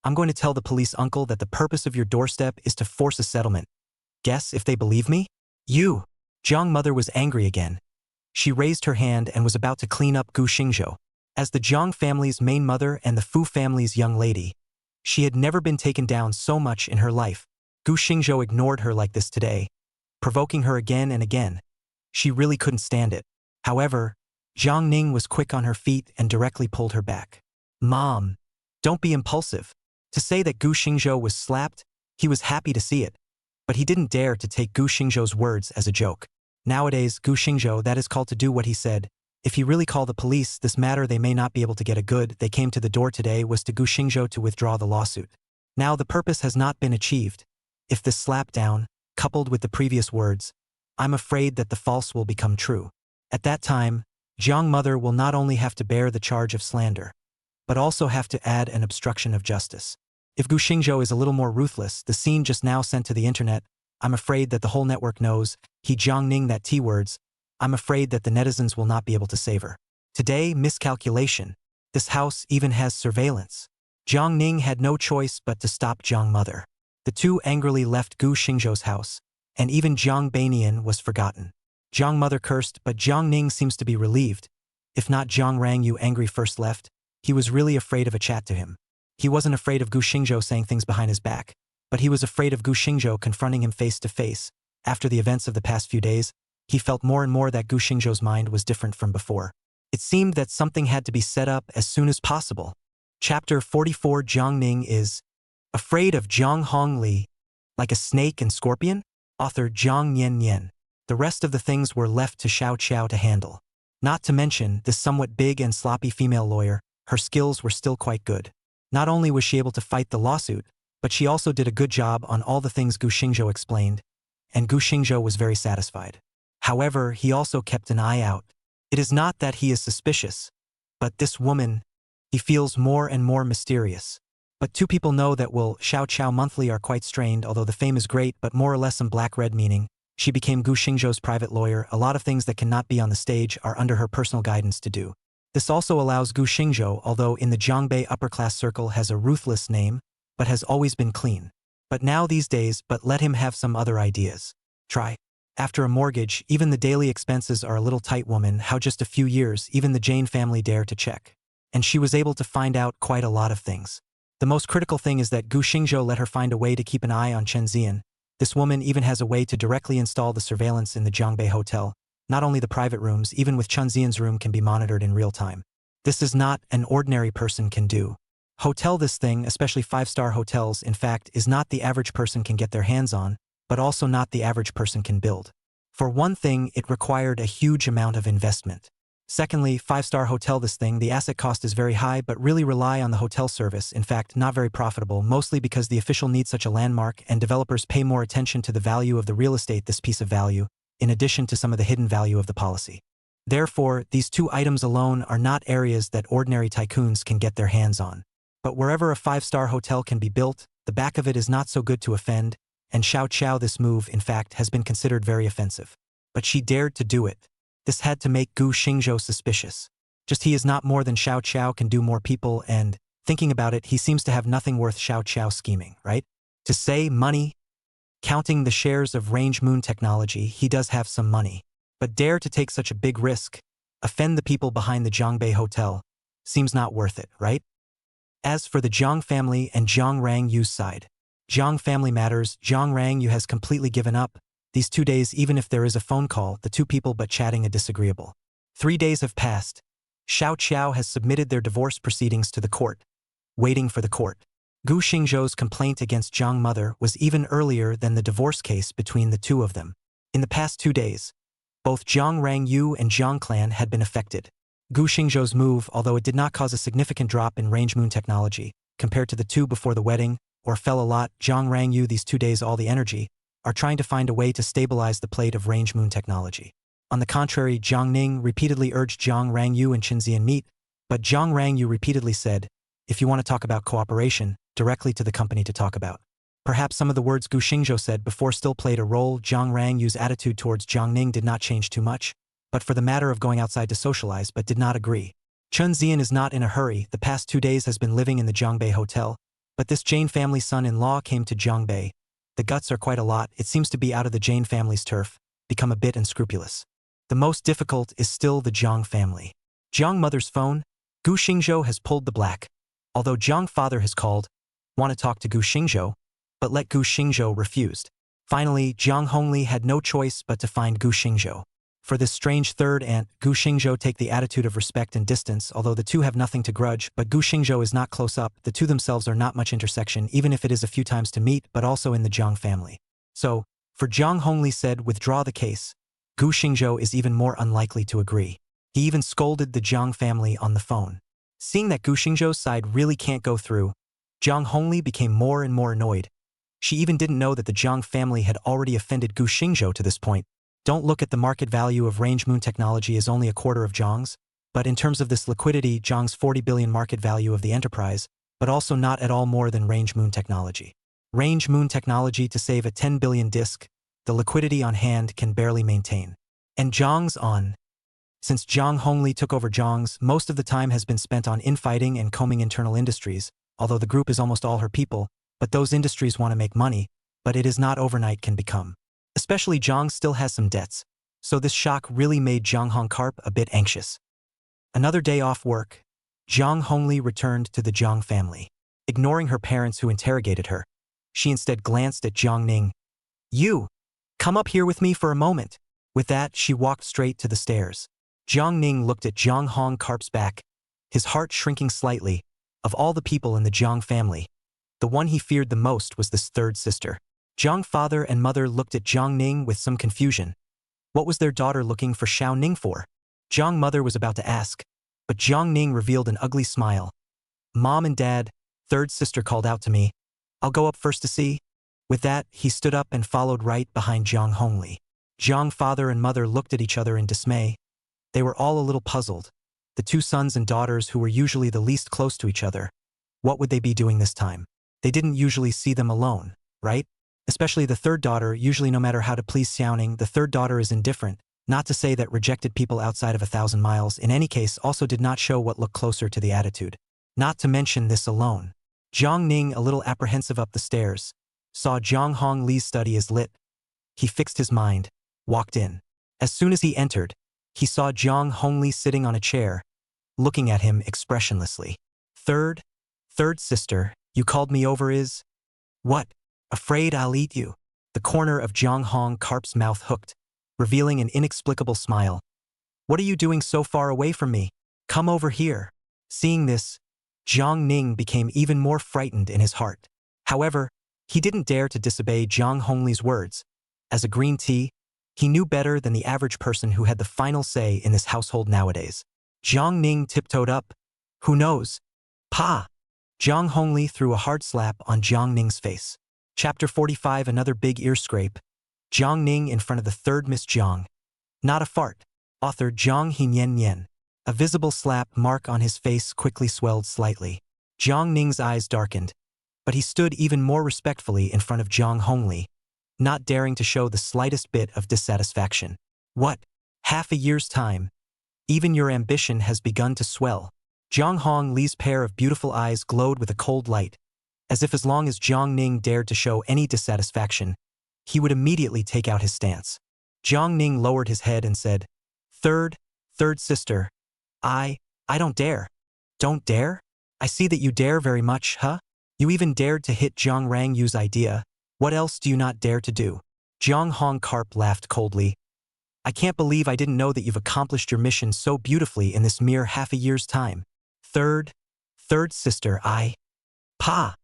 [SPEAKER 1] I'm going to tell the police uncle that the purpose of your doorstep is to force a settlement. Guess if they believe me?" "You." Jiang mother was angry again. She raised her hand and was about to clean up Gu Xingzhou. As the Jiang family's main mother and the Fu family's young lady, she had never been taken down so much in her life. Gu Xingzhou ignored her like this today, provoking her again and again. She really couldn't stand it. However, Jiang Ning was quick on her feet and directly pulled her back. "Mom, don't be impulsive." To say that Gu Xingzhou was slapped, he was happy to see it, but he didn't dare to take Gu Xingzhou's words as a joke. Nowadays, Gu Xingzhou, that is called to do what he said. If he really called the police, this matter they may not be able to get a good. They came to the door today was to Gu Xingzhou to withdraw the lawsuit. Now the purpose has not been achieved. If this slap down, coupled with the previous words, I'm afraid that the false will become true. At that time, Jiang mother will not only have to bear the charge of slander, but also have to add an obstruction of justice. If Gu Xingzhou is a little more ruthless, the scene just now sent to the internet, I'm afraid that the whole network knows, he Jiang Ning that T-words, I'm afraid that the netizens will not be able to save her. Today, miscalculation. This house even has surveillance. Jiang Ning had no choice but to stop Jiang mother. The two angrily left Gu Xingzhou's house, and even Jiang Banian was forgotten. Jiang mother cursed, but Jiang Ning seems to be relieved. If not Jiang Rangyu angry first left, he was really afraid of a chat to him. He wasn't afraid of Gu Xingzhou saying things behind his back, but he was afraid of Gu Xingzhou confronting him face to face. After the events of the past few days, he felt more and more that Gu Xingzhou's mind was different from before. It seemed that something had to be set up as soon as possible. Chapter 44 Jiang Ning is afraid of Jiang Hongli, like a snake and scorpion? Author Jiang Nian Nian. The rest of the things were left to Xiao Qiao to handle. Not to mention, this somewhat big and sloppy female lawyer, her skills were still quite good. Not only was she able to fight the lawsuit, but she also did a good job on all the things Gu Xingzhou explained, and Gu Xingzhou was very satisfied. However, he also kept an eye out. It is not that he is suspicious, but this woman, he feels more and more mysterious. But two people know that Xiao Qiao monthly are quite strained, although the fame is great, but more or less some black-red meaning. She became Gu Xingzhou's private lawyer. A lot of things that cannot be on the stage are under her personal guidance to do. This also allows Gu Xingzhou, although in the Jiangbei upper-class circle has a ruthless name, but has always been clean. But now these days, but let him have some other ideas. Try. After a mortgage, even the daily expenses are a little tight woman, how just a few years, even the Jane family dare to check. And she was able to find out quite a lot of things. The most critical thing is that Gu Xingzhou let her find a way to keep an eye on Chen Zian. This woman even has a way to directly install the surveillance in the Jiangbei hotel. Not only the private rooms, even with Chen Zian's room can be monitored in real time. This is not an ordinary person can do. Hotel this thing, especially 5-star hotels, in fact, is not the average person can get their hands on, but also not the average person can build. For one thing, it required a huge amount of investment. Secondly, 5-star hotel this thing, the asset cost is very high but really rely on the hotel service, in fact not very profitable, mostly because the official needs such a landmark and developers pay more attention to the value of the real estate this piece of value, in addition to some of the hidden value of the policy. Therefore, these two items alone are not areas that ordinary tycoons can get their hands on. But wherever a 5-star hotel can be built, the back of it is not so good to offend, and Xiao Qiao this move, in fact, has been considered very offensive. But she dared to do it. This had to make Gu Xingzhou suspicious. Just he is not more than Xiao Qiao can do more people and, thinking about it, he seems to have nothing worth Xiao Qiao scheming, right? To say money, counting the shares of Range Moon Technology, he does have some money. But dare to take such a big risk, offend the people behind the Jiangbei Hotel, seems not worth it, right? As for the Jiang family and Jiang Rangyu's side, Jiang family matters, Jiang Rangyu has completely given up. These 2 days, even if there is a phone call, the two people but chatting a disagreeable. 3 days have passed. Xiao Qiao has submitted their divorce proceedings to the court. Waiting for the court. Gu Xingzhou's complaint against Jiang mother was even earlier than the divorce case between the two of them. In the past 2 days, both Jiang Rangyu and Jiang clan had been affected. Gu Xingzhou's move, although it did not cause a significant drop in Range Moon Technology, compared to the two before the wedding, or fell a lot, Jiang Rangyu these 2 days all the energy, are trying to find a way to stabilize the plate of Range Moon Technology. On the contrary, Jiang Ning repeatedly urged Jiang Rangyu and Chen Zian meet, but Jiang Rangyu repeatedly said, if you want to talk about cooperation, directly to the company to talk about. Perhaps some of the words Gu Xingzhou said before still played a role. Jiang Rangyu's attitude towards Jiang Ning did not change too much, but for the matter of going outside to socialize but did not agree. Chen Zian is not in a hurry, the past 2 days has been living in the Jiangbei hotel, but this Jane family son-in-law came to Jiangbei. The guts are quite a lot, it seems to be out of the Jane family's turf, become a bit unscrupulous. The most difficult is still the Jiang family. Jiang mother's phone, Gu Xingzhou has pulled the black. Although Jiang father has called, want to talk to Gu Xingzhou, but let Gu Xingzhou refused. Finally, Jiang Hongli had no choice but to find Gu Xingzhou. For this strange third aunt, Gu Xingzhou take the attitude of respect and distance, although the two have nothing to grudge, but Gu Xingzhou is not close up, the two themselves are not much intersection, even if it is a few times to meet, but also in the Jiang family. So, for Jiang Hongli said withdraw the case, Gu Xingzhou is even more unlikely to agree. He even scolded the Jiang family on the phone. Seeing that Gu Xingzhou's side really can't go through, Jiang Hongli became more and more annoyed. She even didn't know that the Jiang family had already offended Gu Xingzhou to this point. Don't look at the market value of Range Moon Technology as only a quarter of Jiang's, but in terms of this liquidity, Jiang's 40 billion market value of the enterprise, but also not at all more than Range Moon Technology. Range Moon Technology to save a 10 billion disk, the liquidity on hand can barely maintain. And Jiang's on. Since Jiang Hongli took over Jiang's, most of the time has been spent on infighting and combing internal industries, although the group is almost all her people, but those industries want to make money, but it is not overnight can become. Especially Jiang still has some debts, so this shock really made Jiang Hongkarp a bit anxious. Another day off work, Jiang Hongli returned to the Jiang family. Ignoring her parents who interrogated her, she instead glanced at Jiang Ning. You! Come up here with me for a moment. With that, she walked straight to the stairs. Jiang Ning looked at Jiang Hong Karp's back, his heart shrinking slightly. Of all the people in the Jiang family, the one he feared the most was this third sister. Jiang father and mother looked at Jiang Ning with some confusion. What was their daughter looking for Xiao Ning for? Jiang mother was about to ask, but Jiang Ning revealed an ugly smile. Mom and Dad, third sister called out to me. I'll go up first to see. With that, he stood up and followed right behind Jiang Hongli. Jiang father and mother looked at each other in dismay. They were all a little puzzled. The two sons and daughters who were usually the least close to each other. What would they be doing this time? They didn't usually see them alone, right? Especially the third daughter. Usually no matter how to please Xiaoning, the third daughter is indifferent. Not to say that rejected people outside of 1,000 miles in any case also did not show what looked closer to the attitude. Not to mention this alone. Jiang Ning, a little apprehensive up the stairs, saw Jiang Hong Li's study is lit. He fixed his mind, walked in. As soon as he entered, he saw Jiang Hong Li sitting on a chair, looking at him expressionlessly. Third sister, you called me over is? What? Afraid I'll eat you? The corner of Jiang Hong Karp's mouth hooked, revealing an inexplicable smile. What are you doing so far away from me? Come over here. Seeing this, Jiang Ning became even more frightened in his heart. However, he didn't dare to disobey Jiang Hongli's words. As a green tea, he knew better than the average person who had the final say in this household nowadays. Jiang Ning tiptoed up. Who knows? Pa! Jiang Hongli threw a hard slap on Jiang Ning's face. Chapter 45, another big ear scrape. Jiang Ning in front of the third Miss Jiang. Not a fart. Author Jiang Hinyen Yen. A visible slap mark on his face quickly swelled slightly. Jiang Ning's eyes darkened, but he stood even more respectfully in front of Jiang Hongli, not daring to show the slightest bit of dissatisfaction. What? Half a year's time. Even your ambition has begun to swell. Jiang Hong Li's pair of beautiful eyes glowed with a cold light, as if as long as Jiang Ning dared to show any dissatisfaction, he would immediately take out his stance. Jiang Ning lowered his head and said, Third sister, I don't dare. Don't dare? I see that you dare very much, huh? You even dared to hit Jiang Rangyu's idea. What else do you not dare to do? Jiang Hong Karp laughed coldly. I can't believe I didn't know that you've accomplished your mission so beautifully in this mere half a year's time. Third sister, Pa!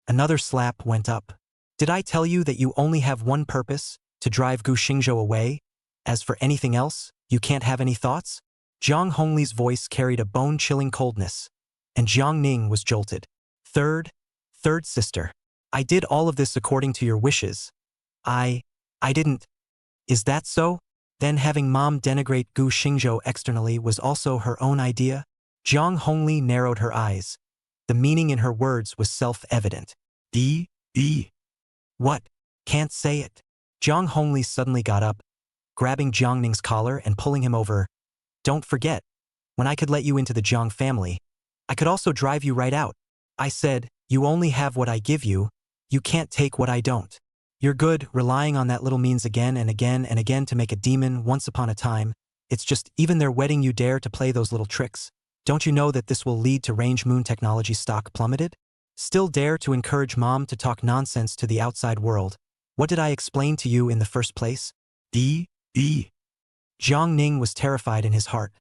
[SPEAKER 1] Another slap went up. Did I tell you that you only have one purpose, to drive Gu Xingzhou away? As for anything else, you can't have any thoughts? Jiang Hongli's voice carried a bone-chilling coldness, and Jiang Ning was jolted. Third sister. I did all of this according to your wishes. I didn't. Is that so? Then having Mom denigrate Gu Xingzhou externally was also her own idea? Jiang Hongli narrowed her eyes. The meaning in her words was self-evident. What? Can't say it. Jiang Hongli suddenly got up, grabbing Jiang Ning's collar and pulling him over. Don't forget, when I could let you into the Jiang family, I could also drive you right out. I said, you only have what I give you, you can't take what I don't. You're good relying on that little means again and again and again to make a demon once upon a time. It's just even their wedding you dare to play those little tricks. Don't you know that this will lead to range moon technology stock plummeted? Still dare to encourage Mom to talk nonsense to the outside world. What did I explain to you in the first place? Jiang Ning was terrified in his heart.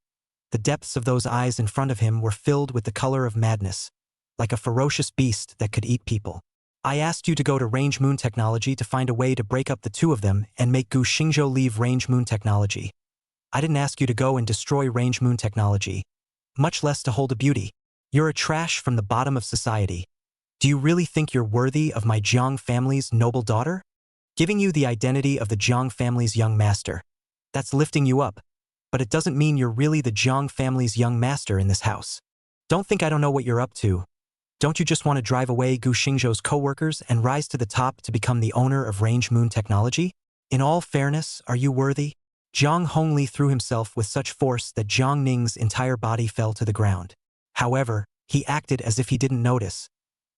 [SPEAKER 1] The depths of those eyes in front of him were filled with the color of madness, like a ferocious beast that could eat people. I asked you to go to Range Moon Technology to find a way to break up the two of them and make Gu Xingzhou leave Range Moon Technology. I didn't ask you to go and destroy Range Moon Technology, much less to hold a beauty. You're a trash from the bottom of society. Do you really think you're worthy of my Jiang family's noble daughter? Giving you the identity of the Jiang family's young master. That's lifting you up, but it doesn't mean you're really the Jiang family's young master in this house. Don't think I don't know what you're up to. Don't you just want to drive away Gu Xingzhou's co-workers and rise to the top to become the owner of Range Moon Technology? In all fairness, are you worthy? Jiang Hongli threw himself with such force that Jiang Ning's entire body fell to the ground. However, he acted as if he didn't notice.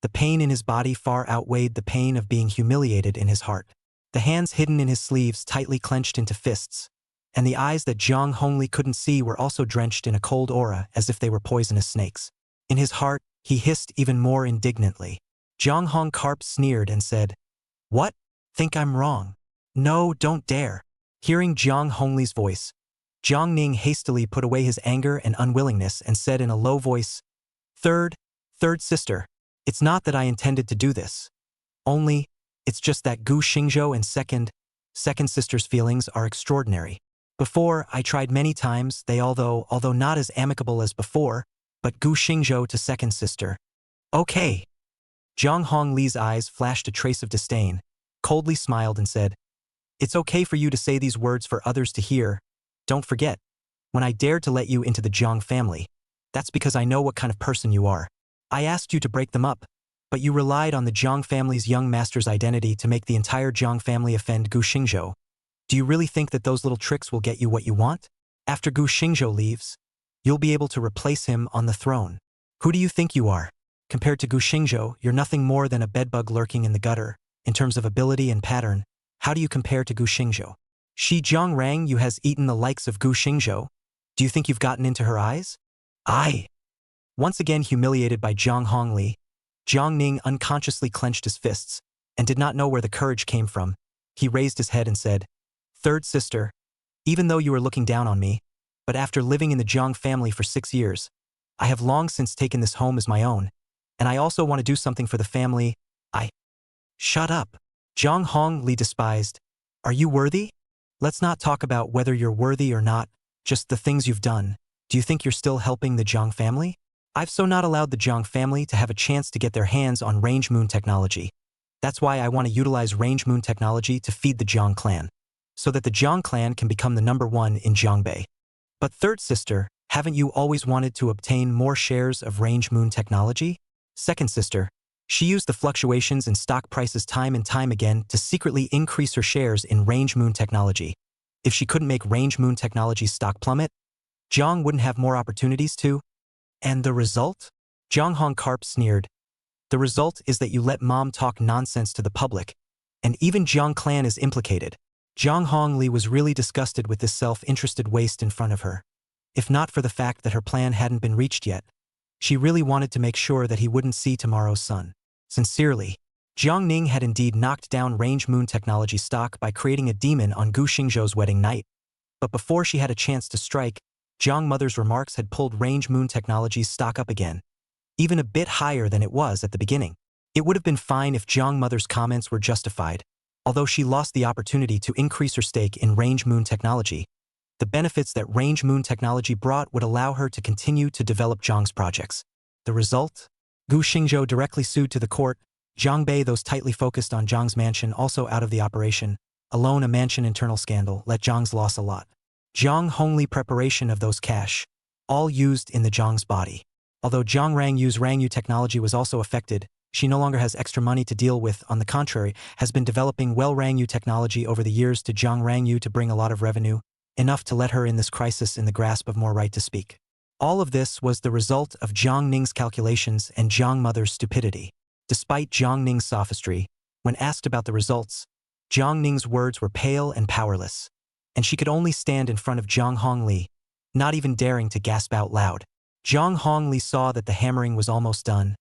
[SPEAKER 1] The pain in his body far outweighed the pain of being humiliated in his heart. The hands hidden in his sleeves tightly clenched into fists. and the eyes that Jiang Hongli couldn't see were also drenched in a cold aura as if they were poisonous snakes. In his heart, he hissed even more indignantly. Jiang Hong Karp sneered and said, "What? Think I'm wrong? No, don't dare." Hearing Jiang Hongli's voice, Jiang Ning hastily put away his anger and unwillingness and said in a low voice, Third sister, it's not that I intended to do this. Only, it's just that Gu Xingzhou and second sister's feelings are extraordinary. Before, I tried many times, they although not as amicable as before, but Gu Xingzhou to second sister. Okay. Jiang Hongli's eyes flashed a trace of disdain, coldly smiled and said, "It's okay for you to say these words for others to hear. Don't forget, when I dared to let you into the Jiang family, that's because I know what kind of person you are. I asked you to break them up, but you relied on the Jiang family's young master's identity to make the entire Jiang family offend Gu Xingzhou. Do you really think that those little tricks will get you what you want? After Gu Xingzhou leaves, you'll be able to replace him on the throne. Who do you think you are? Compared to Gu Xingzhou, you're nothing more than a bedbug lurking in the gutter. In terms of ability and pattern, how do you compare to Gu Xingzhou? Shi Jiangrang, you has eaten the likes of Gu Xingzhou. Do you think you've gotten into her eyes?" Once again humiliated by Jiang Hongli, Jiang Ning unconsciously clenched his fists and did not know where the courage came from. He raised his head and said, "Third sister, even though you are looking down on me, but after living in the Jiang family for 6 years, I have long since taken this home as my own, and I also want to do something for the family. Shut up." Jiang Hongli despised. "Are you worthy? Let's not talk about whether you're worthy or not, just the things you've done. Do you think you're still helping the Jiang family? I've so not allowed the Jiang family to have a chance to get their hands on range moon technology. That's why I want to utilize range moon technology to feed the Jiang clan, so that the Jiang clan can become the #1 in Jiangbei. But third sister, haven't you always wanted to obtain more shares of range moon technology?" Second sister, she used the fluctuations in stock prices time and time again to secretly increase her shares in range moon technology. If she couldn't make range moon technology's stock plummet, Jiang wouldn't have more opportunities to. And the result? Jiang Hong Karp sneered. "The result is that you let mom talk nonsense to the public, and even Jiang clan is implicated." Jiang Hongli was really disgusted with this self-interested waste in front of her. If not for the fact that her plan hadn't been reached yet, she really wanted to make sure that he wouldn't see tomorrow's sun. Sincerely, Jiang Ning had indeed knocked down range moon technology stock by creating a demon on Gu Xingzhou's wedding night. But before she had a chance to strike, Jiang Mother's remarks had pulled range moon technology's stock up again, even a bit higher than it was at the beginning. It would have been fine if Jiang Mother's comments were justified, although she lost the opportunity to increase her stake in range moon technology. The benefits that range moon technology brought would allow her to continue to develop Jiang's projects. The result? Gu Xingzhou directly sued to the court. Jiangbei, those tightly focused on Jiang's mansion, also out of the operation. Alone, a mansion internal scandal let Jiang's loss a lot. Jiang Hongli preparation of those cash, all used in the Jiang's body. Although Jiang Rangyu's Rangyu technology was also affected, she no longer has extra money to deal with. On the contrary, has been developing well Rangyu technology over the years to Jiang Rangyu to bring a lot of revenue, enough to let her in this crisis in the grasp of more right to speak. All of this was the result of Jiang Ning's calculations and Jiang Mother's stupidity. Despite Jiang Ning's sophistry, when asked about the results, Jiang Ning's words were pale and powerless, and she could only stand in front of Jiang Hongli, not even daring to gasp out loud. Jiang Hongli saw that the hammering was almost done.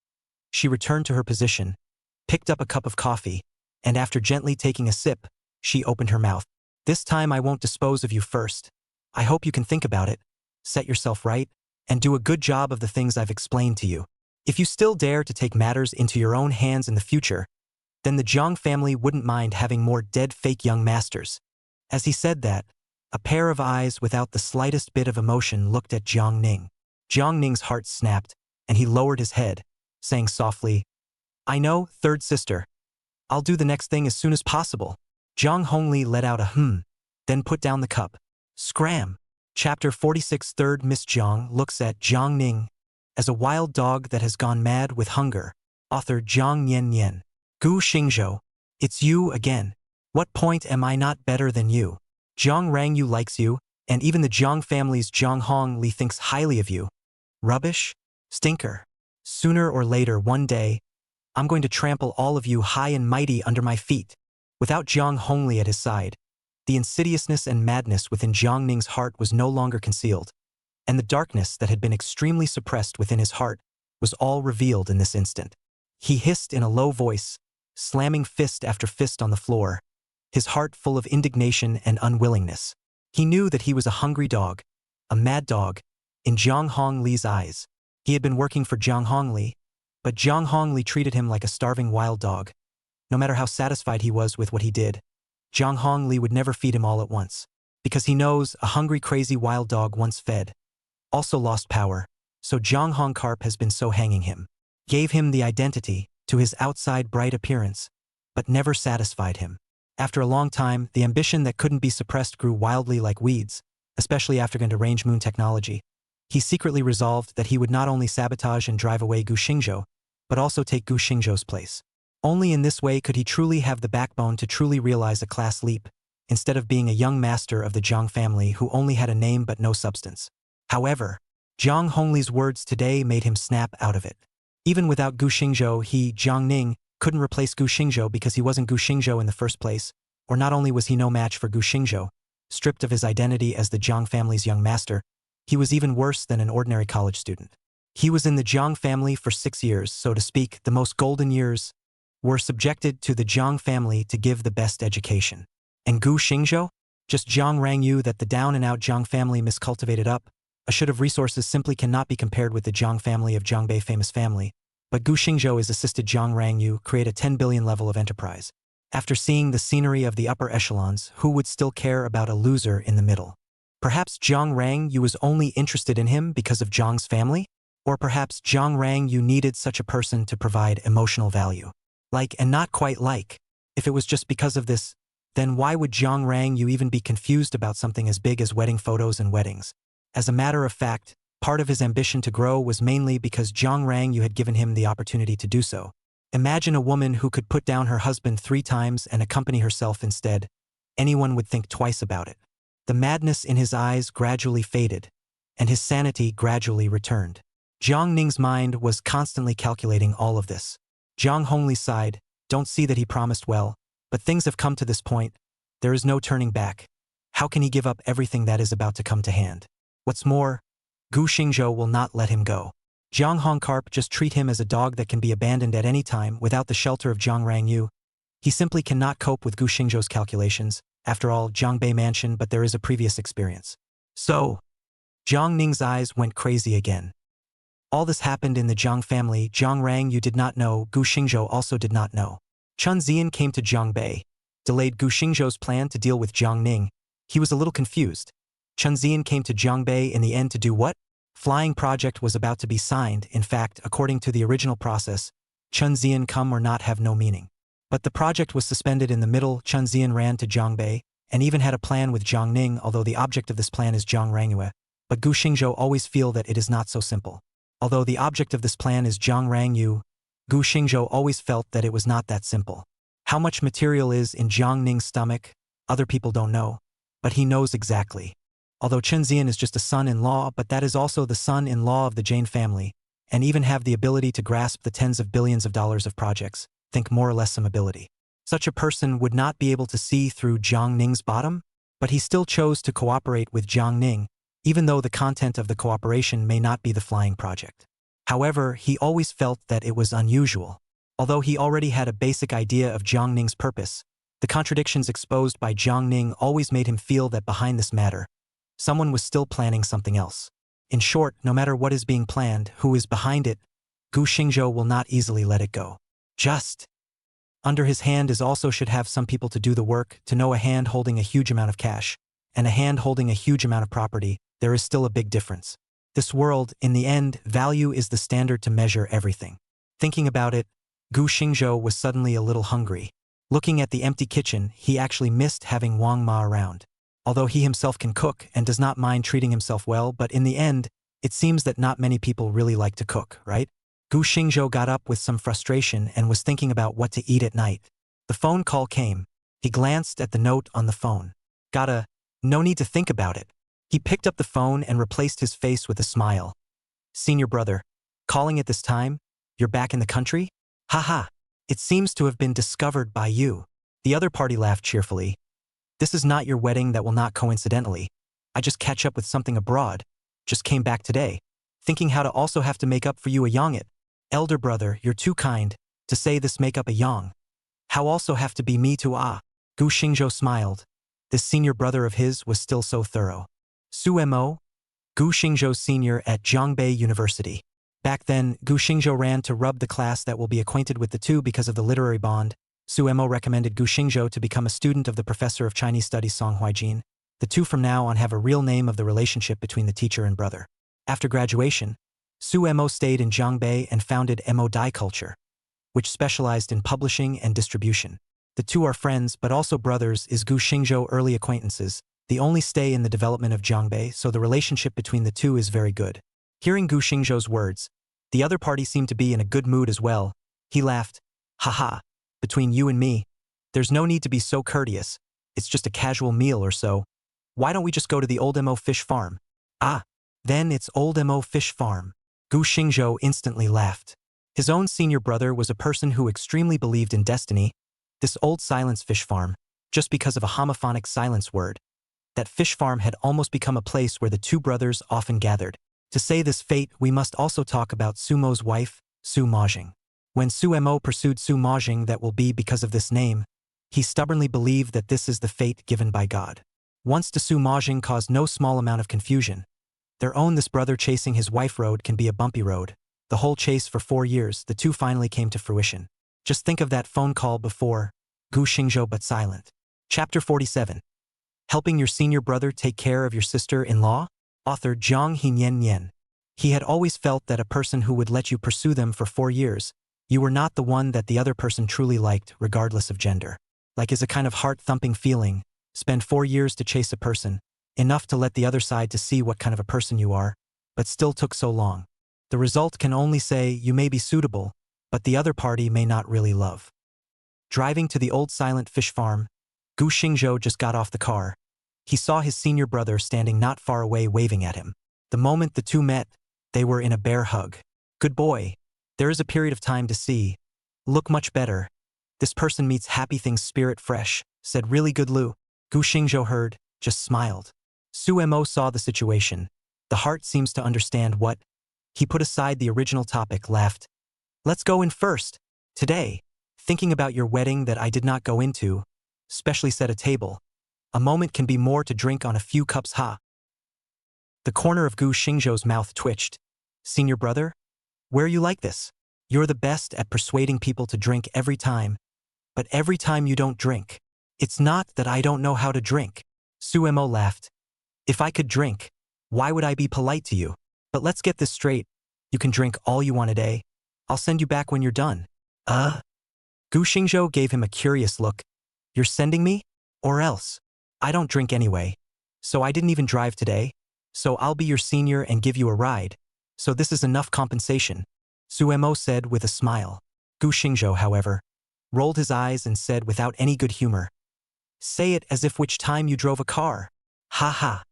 [SPEAKER 1] She returned to her position, picked up a cup of coffee, and after gently taking a sip, she opened her mouth. "This time I won't dispose of you first. I hope you can think about it, set yourself right, and do a good job of the things I've explained to you. If you still dare to take matters into your own hands in the future, then the Jiang family wouldn't mind having more dead fake young masters." As he said that, a pair of eyes without the slightest bit of emotion looked at Jiang Ning. Jiang Ning's heart snapped, and he lowered his head, saying softly, "I know, third sister. I'll do the next thing as soon as possible." Jiang Hongli let out a then put down the cup. Scram! Chapter 46. Third Miss Jiang looks at Jiang Ning as a wild dog that has gone mad with hunger. Author Jiang Nian. Gu Xingzhou, it's you again. What point am I not better than you? Jiang Rangyu likes you, and even the Jiang family's Jiang Hongli thinks highly of you. Rubbish? Stinker. Sooner or later, one day, I'm going to trample all of you high and mighty under my feet. Without Jiang Hongli at his side, The insidiousness and madness within Jiang Ning's heart was no longer concealed, and the darkness that had been extremely suppressed within his heart was all revealed in this instant. He hissed in a low voice, slamming fist after fist on the floor, his heart full of indignation and unwillingness. He knew that he was a hungry dog, a mad dog, in Jiang Hongli's eyes. He had been working for Jiang Hongli, but Jiang Hongli treated him like a starving wild dog. No matter how satisfied he was with what he did, Jiang Hongli would never feed him all at once, because he knows a hungry crazy wild dog once fed also lost power, so Jiang Hongkarp has been so hanging him. Gave him the identity to his outside bright appearance, but never satisfied him. After a long time, the ambition that couldn't be suppressed grew wildly like weeds, especially after going to range moon technology. He secretly resolved that he would not only sabotage and drive away Gu Xingzhou, but also take Gu Xingzhou's place. Only in this way could he truly have the backbone to truly realize a class leap, instead of being a young master of the Jiang family who only had a name but no substance. However, Jiang Hongli's words today made him snap out of it. Even without Gu Xingzhou, he, Jiang Ning, couldn't replace Gu Xingzhou because he wasn't Gu Xingzhou in the first place, or not only was he no match for Gu Xingzhou, stripped of his identity as the Jiang family's young master, he was even worse than an ordinary college student. He was in the Jiang family for 6 years, so to speak, the most golden years were subjected to the Jiang family to give the best education. And Gu Xingzhou? Just Jiang Rangyu that the down-and-out Jiang family miscultivated up, a should of resources simply cannot be compared with the Jiang family of Jiangbei famous family, but Gu Xingzhou has assisted Jiang Rangyu create a 10 billion level of enterprise. After seeing the scenery of the upper echelons, who would still care about a loser in the middle? Perhaps Jiang Rangyu was only interested in him because of Jiang's family? Or perhaps Jiang Rangyu needed such a person to provide emotional value. Like and not quite like. If it was just because of this, then why would Jiang Rangyu even be confused about something as big as wedding photos and weddings? As a matter of fact, part of his ambition to grow was mainly because Jiang Rangyu had given him the opportunity to do so. Imagine a woman who could put down her husband 3 times and accompany herself instead. Anyone would think twice about it. The madness in his eyes gradually faded, and his sanity gradually returned. Jiang Ning's mind was constantly calculating all of this. Jiang Hongli sighed, don't see that he promised well, but things have come to this point. There is no turning back. How can he give up everything that is about to come to hand? What's more, Gu Xingzhou will not let him go. Jiang Hongkarp just treat him as a dog that can be abandoned at any time without the shelter of Jiang Rangyu. He simply cannot cope with Gu Xingzhou's calculations. After all, Jiangbei mansion, but there is a previous experience. So, Jiang Ning's eyes went crazy again. All this happened in the Jiang family. Jiang Rangyu did not know, Gu Xingzhou also did not know. Chen Zian came to Jiangbei, delayed Gu Xingzhou's plan to deal with Jiang Ning. He was a little confused. Chen Zian came to Jiangbei in the end to do what? Flying project was about to be signed. In fact, according to the original process, Chen Zian come or not have no meaning. But the project was suspended in the middle. Chen Zian ran to Jiangbei, and even had a plan with Jiang Ning, although the object of this plan is Jiang Rangyu. But Gu Xingzhou always feel that it is not so simple. Although the object of this plan is Jiang Rangyu, Gu Xingzhou always felt that it was not that simple. How much material is in Jiang Ning's stomach, other people don't know, but he knows exactly. Although Chen Zian is just a son-in-law, but that is also the son-in-law of the Jane family, and even have the ability to grasp the tens of billions of dollars of projects, think more or less some ability. Such a person would not be able to see through Jiang Ning's bottom, but he still chose to cooperate with Jiang Ning, even though the content of the cooperation may not be the flying project. However, he always felt that it was unusual. Although he already had a basic idea of Jiang Ning's purpose, the contradictions exposed by Jiang Ning always made him feel that behind this matter, someone was still planning something else. In short, no matter what is being planned, who is behind it, Gu Xingzhou will not easily let it go. Just under his hand is also should have some people to do the work, to know a hand holding a huge amount of cash, and a hand holding a huge amount of property, there is still a big difference. This world, in the end, value is the standard to measure everything. Thinking about it, Gu Xingzhou was suddenly a little hungry. Looking at the empty kitchen, he actually missed having Wang Ma around. Although he himself can cook and does not mind treating himself well, but in the end, it seems that not many people really like to cook, right? Gu Xingzhou got up with some frustration and was thinking about what to eat at night. The phone call came. He glanced at the note on the phone. No need to think about it. He picked up the phone and replaced his face with a smile. Senior brother, calling at this time? You're back in the country? Haha, it seems to have been discovered by you. The other party laughed cheerfully. This is not your wedding that will not coincidentally. I just catch up with something abroad. Just came back today. Thinking how to also have to make up for you a young it. Elder brother, you're too kind. To say this make up a young. How also have to be me too ah. Gu Xingzhou smiled. This senior brother of his was still so thorough. Su Mo? Gu Xingzhou senior at Zhongbei University. Back then, Gu Xingzhou ran to rub the class that will be acquainted with the two because of the literary bond. Su Mo recommended Gu Xingzhou to become a student of the professor of Chinese studies Song Huijin. The two from now on have a real name of the relationship between the teacher and brother. After graduation, Su Mo stayed in Zhongbei and founded Mo Dai Culture, which specialized in publishing and distribution. The two are friends but also brothers is Gu Xingzhou early acquaintances. The only stay in the development of Zhongbei, so the relationship between the two is very good. Hearing Gu Xingzhou's words, the other party seemed to be in a good mood as well. He laughed. Haha, between you and me, there's no need to be so courteous. It's just a casual meal or so. Why don't we just go to the old Mo fish farm? Ah, then it's old Mo fish farm. Gu Xingzhou instantly laughed. His own senior brother was a person who extremely believed in destiny. This old silence fish farm, just because of a homophonic silence word. That fish farm had almost become a place where the two brothers often gathered. To say this fate, we must also talk about Su Mo's wife, Su Majing. When Su Mo pursued Su Majing, that will be because of this name, he stubbornly believed that this is the fate given by God. Once to Su Majing caused no small amount of confusion. Their own this brother chasing his wife road can be a bumpy road. The whole chase for 4 years, the two finally came to fruition. Just think of that phone call before, Gu Xingzhou but silent. Chapter 47. Helping your senior brother take care of your sister-in-law? Author Zhang Hinian. He had always felt that a person who would let you pursue them for 4 years, you were not the one that the other person truly liked, regardless of gender. Like is a kind of heart-thumping feeling. Spend 4 years to chase a person, enough to let the other side to see what kind of a person you are, but still took so long. The result can only say you may be suitable, but the other party may not really love. Driving to the old silent fish farm, Gu Xingzhou just got off the car. He saw his senior brother standing not far away waving at him. The moment the two met, they were in a bear hug. Good boy. There is a period of time to see. Look much better. This person meets happy things spirit fresh, said really good Lu. Gu Xingzhou heard, just smiled. Su Mo saw the situation. The heart seems to understand what. He put aside the original topic, laughed. Let's go in first. Today, thinking about your wedding that I did not go into, specially set a table. A moment can be more to drink on a few cups ha. The corner of Gu Xingzhou's mouth twitched. Senior brother? Where you like this? You're the best at persuading people to drink every time. But every time you don't drink. It's not that I don't know how to drink. Su Mo laughed. If I could drink, why would I be polite to you? But let's get this straight. You can drink all you want a day. I'll send you back when you're done. Gu Xingzhou gave him a curious look. You're sending me? Or else? I don't drink anyway. So I didn't even drive today. So I'll be your senior and give you a ride. So this is enough compensation. Su Mo said with a smile. Gu Xingzhou, however, rolled his eyes and said without any good humor. Say it as if which time you drove a car. Ha ha.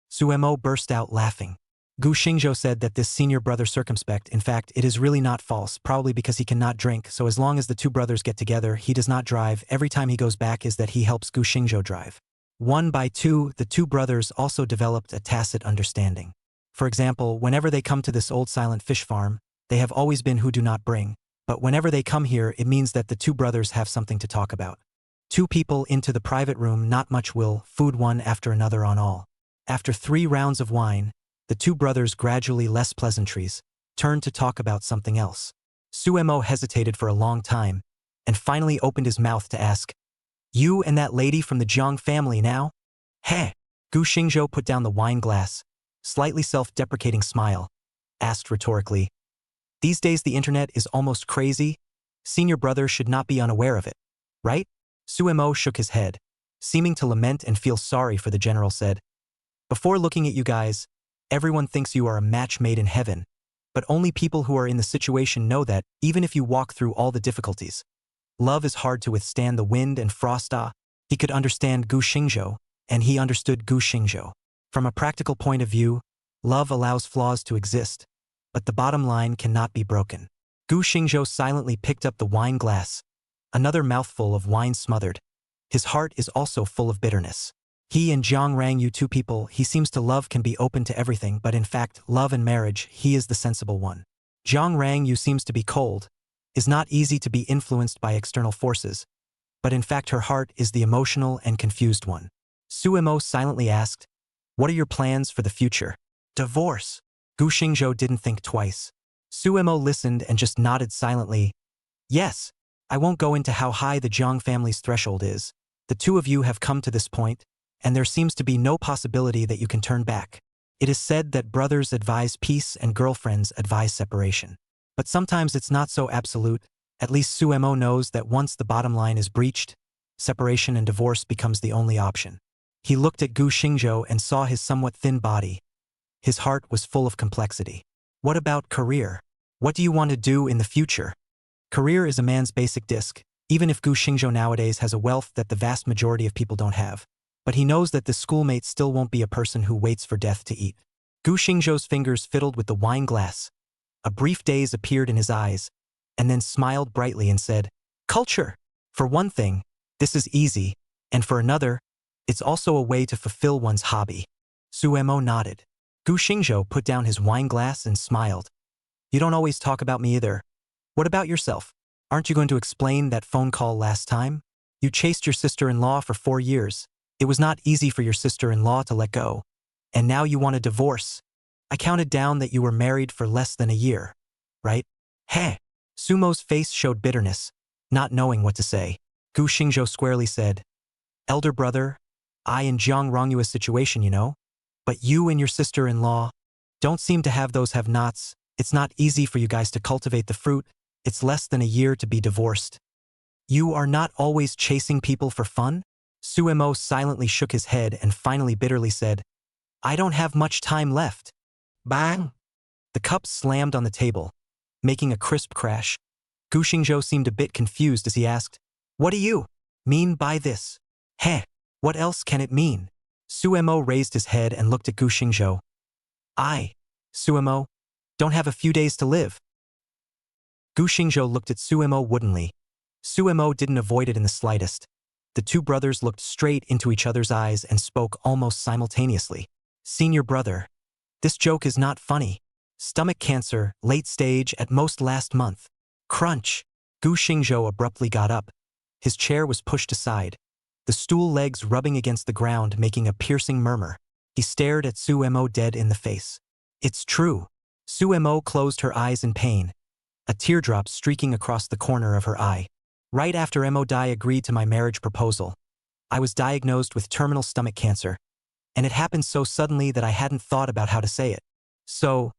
[SPEAKER 1] Su Mo burst out laughing. Gu Xingzhou said that this senior brother circumspect, in fact, it is really not false, probably because he cannot drink, so as long as the two brothers get together, he does not drive. Every time he goes back is that he helps Gu Xingzhou drive. One by two, the two brothers also developed a tacit understanding. For example, whenever they come to this old silent fish farm, they have always been who do not bring, but whenever they come here, it means that the two brothers have something to talk about. Two people into the private room, not much will, food one after another on all. After 3 rounds of wine, the two brothers gradually less pleasantries, turned to talk about something else. Su Mo hesitated for a long time, and finally opened his mouth to ask, You and that lady from the Jiang family now? Heh! Gu Xingzhou put down the wine glass, slightly self-deprecating smile, asked rhetorically. These days the internet is almost crazy. Senior brother should not be unaware of it, right? Su Mo shook his head, seeming to lament and feel sorry for the general said, Before looking at you guys, everyone thinks you are a match made in heaven, but only people who are in the situation know that, even if you walk through all the difficulties. Love is hard to withstand the wind and frost. He could understand Gu Xingzhou, and he understood Gu Xingzhou. From a practical point of view, love allows flaws to exist, but the bottom line cannot be broken. Gu Xingzhou silently picked up the wine glass, another mouthful of wine smothered. His heart is also full of bitterness. He and Jiang Rang, you two people he seems to love, can be open to everything, but in fact, love and marriage, he is the sensible one. Jiang Rang, you seems to be cold, is not easy to be influenced by external forces, but in fact her heart is the emotional and confused one. Suemo silently asked, "What are your plans for the future?" "Divorce." Gu Xingzhou didn't think twice. Suemo listened and just nodded silently. "Yes, I won't go into how high the Jiang family's threshold is. The two of you have come to this point, and there seems to be no possibility that you can turn back. It is said that brothers advise peace and girlfriends advise separation. But sometimes it's not so absolute. At least Suemo knows that once the bottom line is breached, separation and divorce becomes the only option." He looked at Gu Xingzhou and saw his somewhat thin body. His heart was full of complexity. "What about career? What do you want to do in the future?" Career is a man's basic disc, even if Gu Xingzhou nowadays has a wealth that the vast majority of people don't have. But he knows that this schoolmate still won't be a person who waits for death to eat. Gu Xingzhou's fingers fiddled with the wine glass. A brief daze appeared in his eyes, and then smiled brightly and said, "Culture. For one thing, this is easy, and for another, it's also a way to fulfill one's hobby." Suemo nodded. Gu Xingzhou put down his wine glass and smiled. "You don't always talk about me either. What about yourself? Aren't you going to explain that phone call last time? You chased your sister-in-law for 4 years. It was not easy for your sister-in-law to let go. And now you want a divorce. I counted down that you were married for less than a year, right?" "Heh." Sumo's face showed bitterness, not knowing what to say. Gu Xingzhou squarely said, "Elder brother, I and Jiang wrong you a situation, you know? But you and your sister-in-law don't seem to have those have-nots. It's not easy for you guys to cultivate the fruit. It's less than a year to be divorced. You are not always chasing people for fun?" Suemo silently shook his head and finally bitterly said, "I don't have much time left." Bang! The cup slammed on the table, making a crisp crash. Gu Xingzhou seemed a bit confused as he asked, "What do you mean by this?" "Heh, what else can it mean?" Suemo raised his head and looked at Gu Xingzhou. Suemo, don't have a few days to live." Gu Xingzhou looked at Suemo woodenly. Suemo didn't avoid it in the slightest. The two brothers looked straight into each other's eyes and spoke almost simultaneously. "Senior brother, this joke is not funny. Stomach cancer, late stage, at most last month." Crunch! Gu Xingzhou abruptly got up. His chair was pushed aside, the stool legs rubbing against the ground, making a piercing murmur. He stared at Suemo dead in the face. "It's true." Suemo closed her eyes in pain, a teardrop streaking across the corner of her eye. "Right after Dai agreed to my marriage proposal, I was diagnosed with terminal stomach cancer, and it happened so suddenly that I hadn't thought about how to say it. So,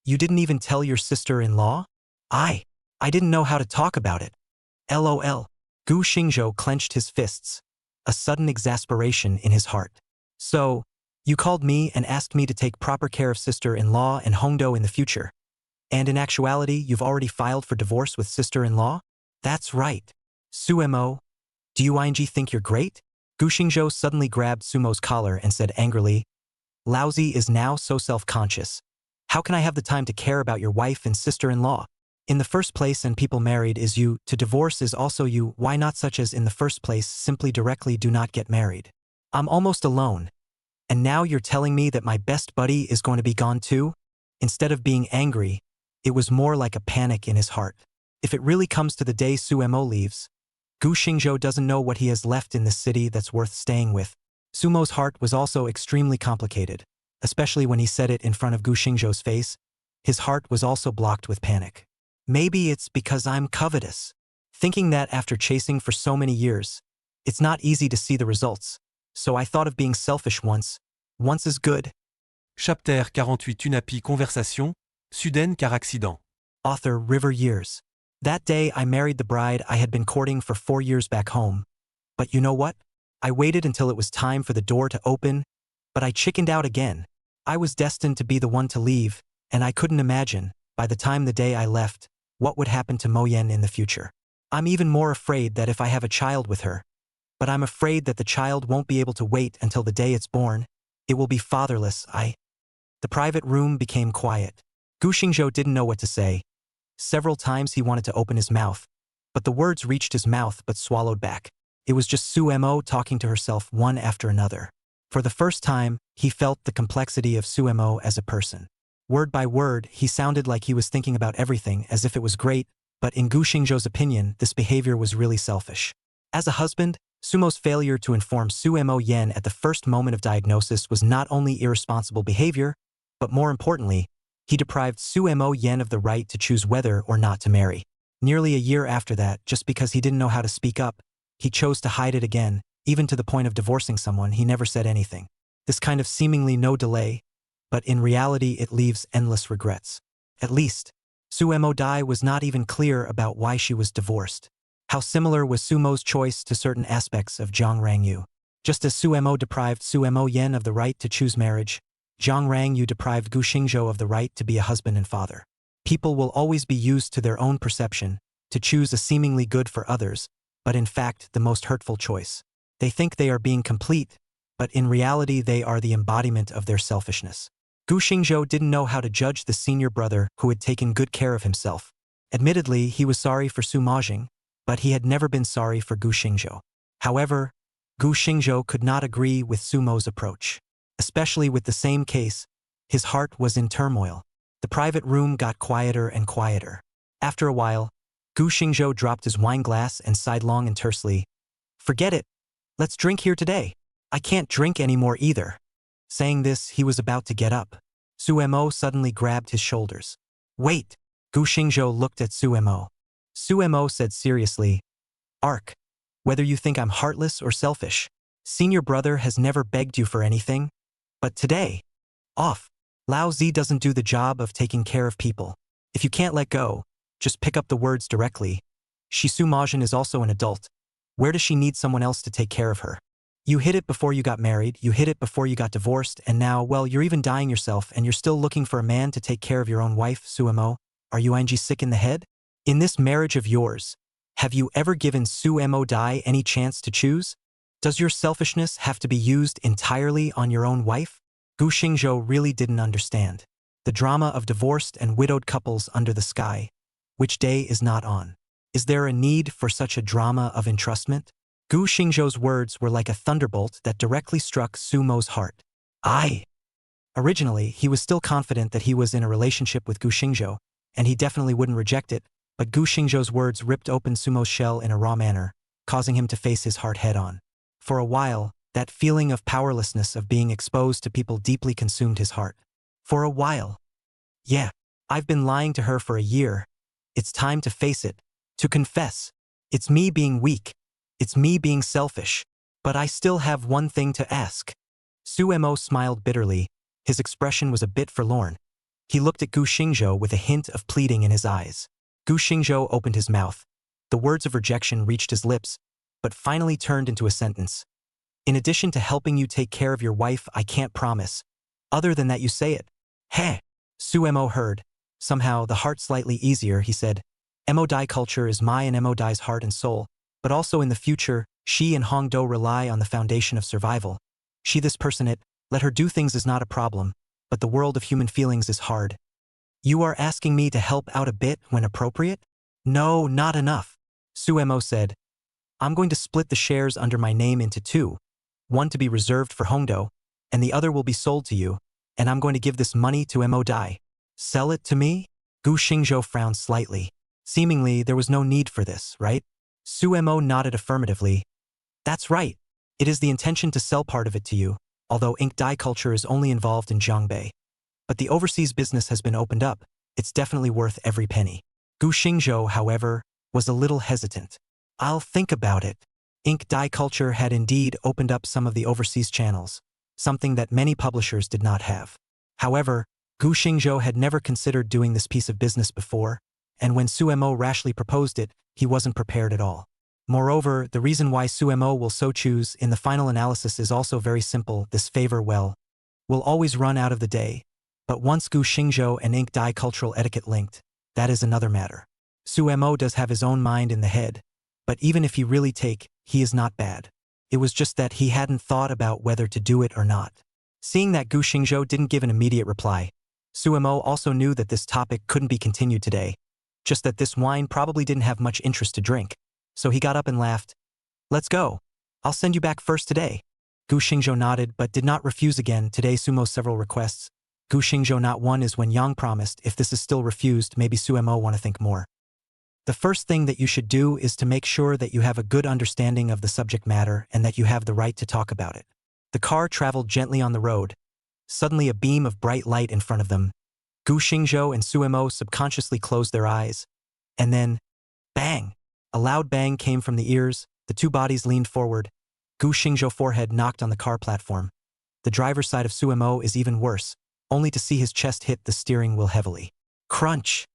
[SPEAKER 1] you didn't even tell your sister-in-law?" I didn't know how to talk about it." LOL. Gu Xingzhou clenched his fists, a sudden exasperation in his heart. "So, you called me and asked me to take proper care of sister-in-law and Hongdo in the future. And in actuality, you've already filed for divorce with sister-in-law?" "That's right." "Suemo, do you think you're great?" Gu Xingzhou suddenly grabbed Sumo's collar and said angrily, "Lousy is now so self-conscious. How can I have the time to care about your wife and sister-in-law? In the first place, and people married is you, to divorce is also you, why not such as in the first place simply directly do not get married? I'm almost alone. And now you're telling me that my best buddy is going to be gone too?" Instead of being angry, it was more like a panic in his heart. If it really comes to the day Suemo leaves, Gu Xingzhou doesn't know what he has left in this city that's worth staying with. Sumo's heart was also extremely complicated, especially when he said it in front of Gu Xingzhou's face. His heart was also blocked with panic. "Maybe it's because I'm covetous. Thinking that after chasing for so many years, it's not easy to see the results. So I thought of being selfish once. Once is good."
[SPEAKER 2] Chapter 48 Tunapi Conversation, Soudaine car accident.
[SPEAKER 1] Author River Years. That day I married the bride I had been courting for 4 years back home. But you know what? I waited until it was time for the door to open, but I chickened out again. I was destined to be the one to leave, and I couldn't imagine, by the time the day I left, what would happen to Mo Yen in the future. I'm even more afraid that if I have a child with her, but I'm afraid that the child won't be able to wait until the day it's born. It will be fatherless. The private room became quiet. Gu Xingzhou didn't know what to say. Several times he wanted to open his mouth, but the words reached his mouth but swallowed back. It was just Suemo talking to herself one after another. For the first time, he felt the complexity of Suemo as a person. Word by word, he sounded like he was thinking about everything as if it was great, but in Gu Xingzhou's opinion, this behavior was really selfish. As a husband, Sumo's failure to inform Suemo Yen at the first moment of diagnosis was not only irresponsible behavior, but more importantly, he deprived Suemo Yen of the right to choose whether or not to marry. Nearly a year after that, just because he didn't know how to speak up, he chose to hide it again, even to the point of divorcing someone. He never said anything. This kind of seemingly no delay, but in reality it leaves endless regrets. At least, Suemo Dai was not even clear about why she was divorced. How similar was Sumo's choice to certain aspects of Zhang Rangyu. Just as Suemo deprived Suemo Yen of the right to choose marriage, Zhang Rangyu deprived Gu Xingzhou of the right to be a husband and father. People will always be used to their own perception, to choose a seemingly good for others, but in fact the most hurtful choice. They think they are being complete, but in reality they are the embodiment of their selfishness. Gu Xingzhou didn't know how to judge the senior brother who had taken good care of himself. Admittedly, he was sorry for Su Majing, but he had never been sorry for Gu Xingzhou. However, Gu Xingzhou could not agree with Sumo's approach. Especially with the same case, his heart was in turmoil. The private room got quieter and quieter. After a while, Gu Xingzhou dropped his wine glass and sighed long and tersely. "Forget it. Let's drink here today. I can't drink anymore either." Saying this, he was about to get up. Suemo suddenly grabbed his shoulders. "Wait." Gu Xingzhou looked at Suemo. Suemo said seriously, "Ark, whether you think I'm heartless or selfish, senior brother has never begged you for anything. But today, off. Lao Zi doesn't do the job of taking care of people. If you can't let go, just pick up the words directly. Shisu Majin is also an adult. Where does she need someone else to take care of her? You hid it before you got married, you hid it before you got divorced, and now, well, you're even dying yourself and you're still looking for a man to take care of your own wife, Suemo. Are you ing sick in the head? In this marriage of yours, have you ever given Suemo Dai any chance to choose? Does your selfishness have to be used entirely on your own wife?" Gu Xingzhou really didn't understand. The drama of divorced and widowed couples under the sky. Which day is not on? Is there a need for such a drama of entrustment? Gu Xingzhou's words were like a thunderbolt that directly struck Sumo's heart. Originally, he was still confident that he was in a relationship with Gu Xingzhou, and he definitely wouldn't reject it, but Gu Xingzhou's words ripped open Sumo's shell in a raw manner, causing him to face his heart head-on. For a while, that feeling of powerlessness of being exposed to people deeply consumed his heart. For a while. Yeah, I've been lying to her for a year. It's time to face it, to confess. It's me being weak. It's me being selfish. But I still have one thing to ask. Suemo smiled bitterly. His expression was a bit forlorn. He looked at Gu Xingzhou with a hint of pleading in his eyes. Gu Xingzhou opened his mouth. The words of rejection reached his lips, but finally turned into a sentence. "In addition to helping you take care of your wife, I can't promise. Other than that, you say it." "Heh." Suemo heard. Somehow, the heart slightly easier, he said. "Mo Dai culture is my and Mo Dai's heart and soul, but also in the future, she and Hongdo rely on the foundation of survival. She this person it, let her do things is not a problem, but the world of human feelings is hard. You are asking me to help out a bit when appropriate? No, not enough." Suemo said, "I'm going to split the shares under my name into two, one to be reserved for Hongdo, and the other will be sold to you, and I'm going to give this money to Mo Dai." "Sell it to me?" Gu Xingzhou frowned slightly. Seemingly, there was no need for this, right? Suemo nodded affirmatively. "That's right. It is the intention to sell part of it to you, although ink dye culture is only involved in Zhangbei. But the overseas business has been opened up. It's definitely worth every penny." Gu Xingzhou, however, was a little hesitant. "I'll think about it." Ink dye culture had indeed opened up some of the overseas channels, something that many publishers did not have. However, Gu Xingzhou had never considered doing this piece of business before, and when Suemo rashly proposed it, he wasn't prepared at all. Moreover, the reason why Suemo will so choose in the final analysis is also very simple. This favor will always run out of the day, but once Gu Xingzhou and ink dye cultural etiquette linked, that is another matter. Suemo does have his own mind in the head, but even if he really he is not bad. It was just that he hadn't thought about whether to do it or not. Seeing that Gu Xingzhou didn't give an immediate reply, Suemo also knew that this topic couldn't be continued today, just that this wine probably didn't have much interest to drink, so he got up and laughed. Let's go. I'll send you back first today. Gu Xingzhou nodded but did not refuse again. Today Sumo's several requests. Gu Xingzhou not one is when Yang promised if this is still refused maybe Sumo want to think more. The first thing that you should do is to make sure that you have a good understanding of the subject matter and that you have the right to talk about it. The car traveled gently on the road. Suddenly a beam of bright light in front of them. Gu Xingzhou and Sumo subconsciously closed their eyes. And then, bang! A loud bang came from the ears, the two bodies leaned forward. Gu Xingzhou's forehead knocked on the car platform. The driver's side of Sumo is even worse, only to see his chest hit the steering wheel heavily. Crunch!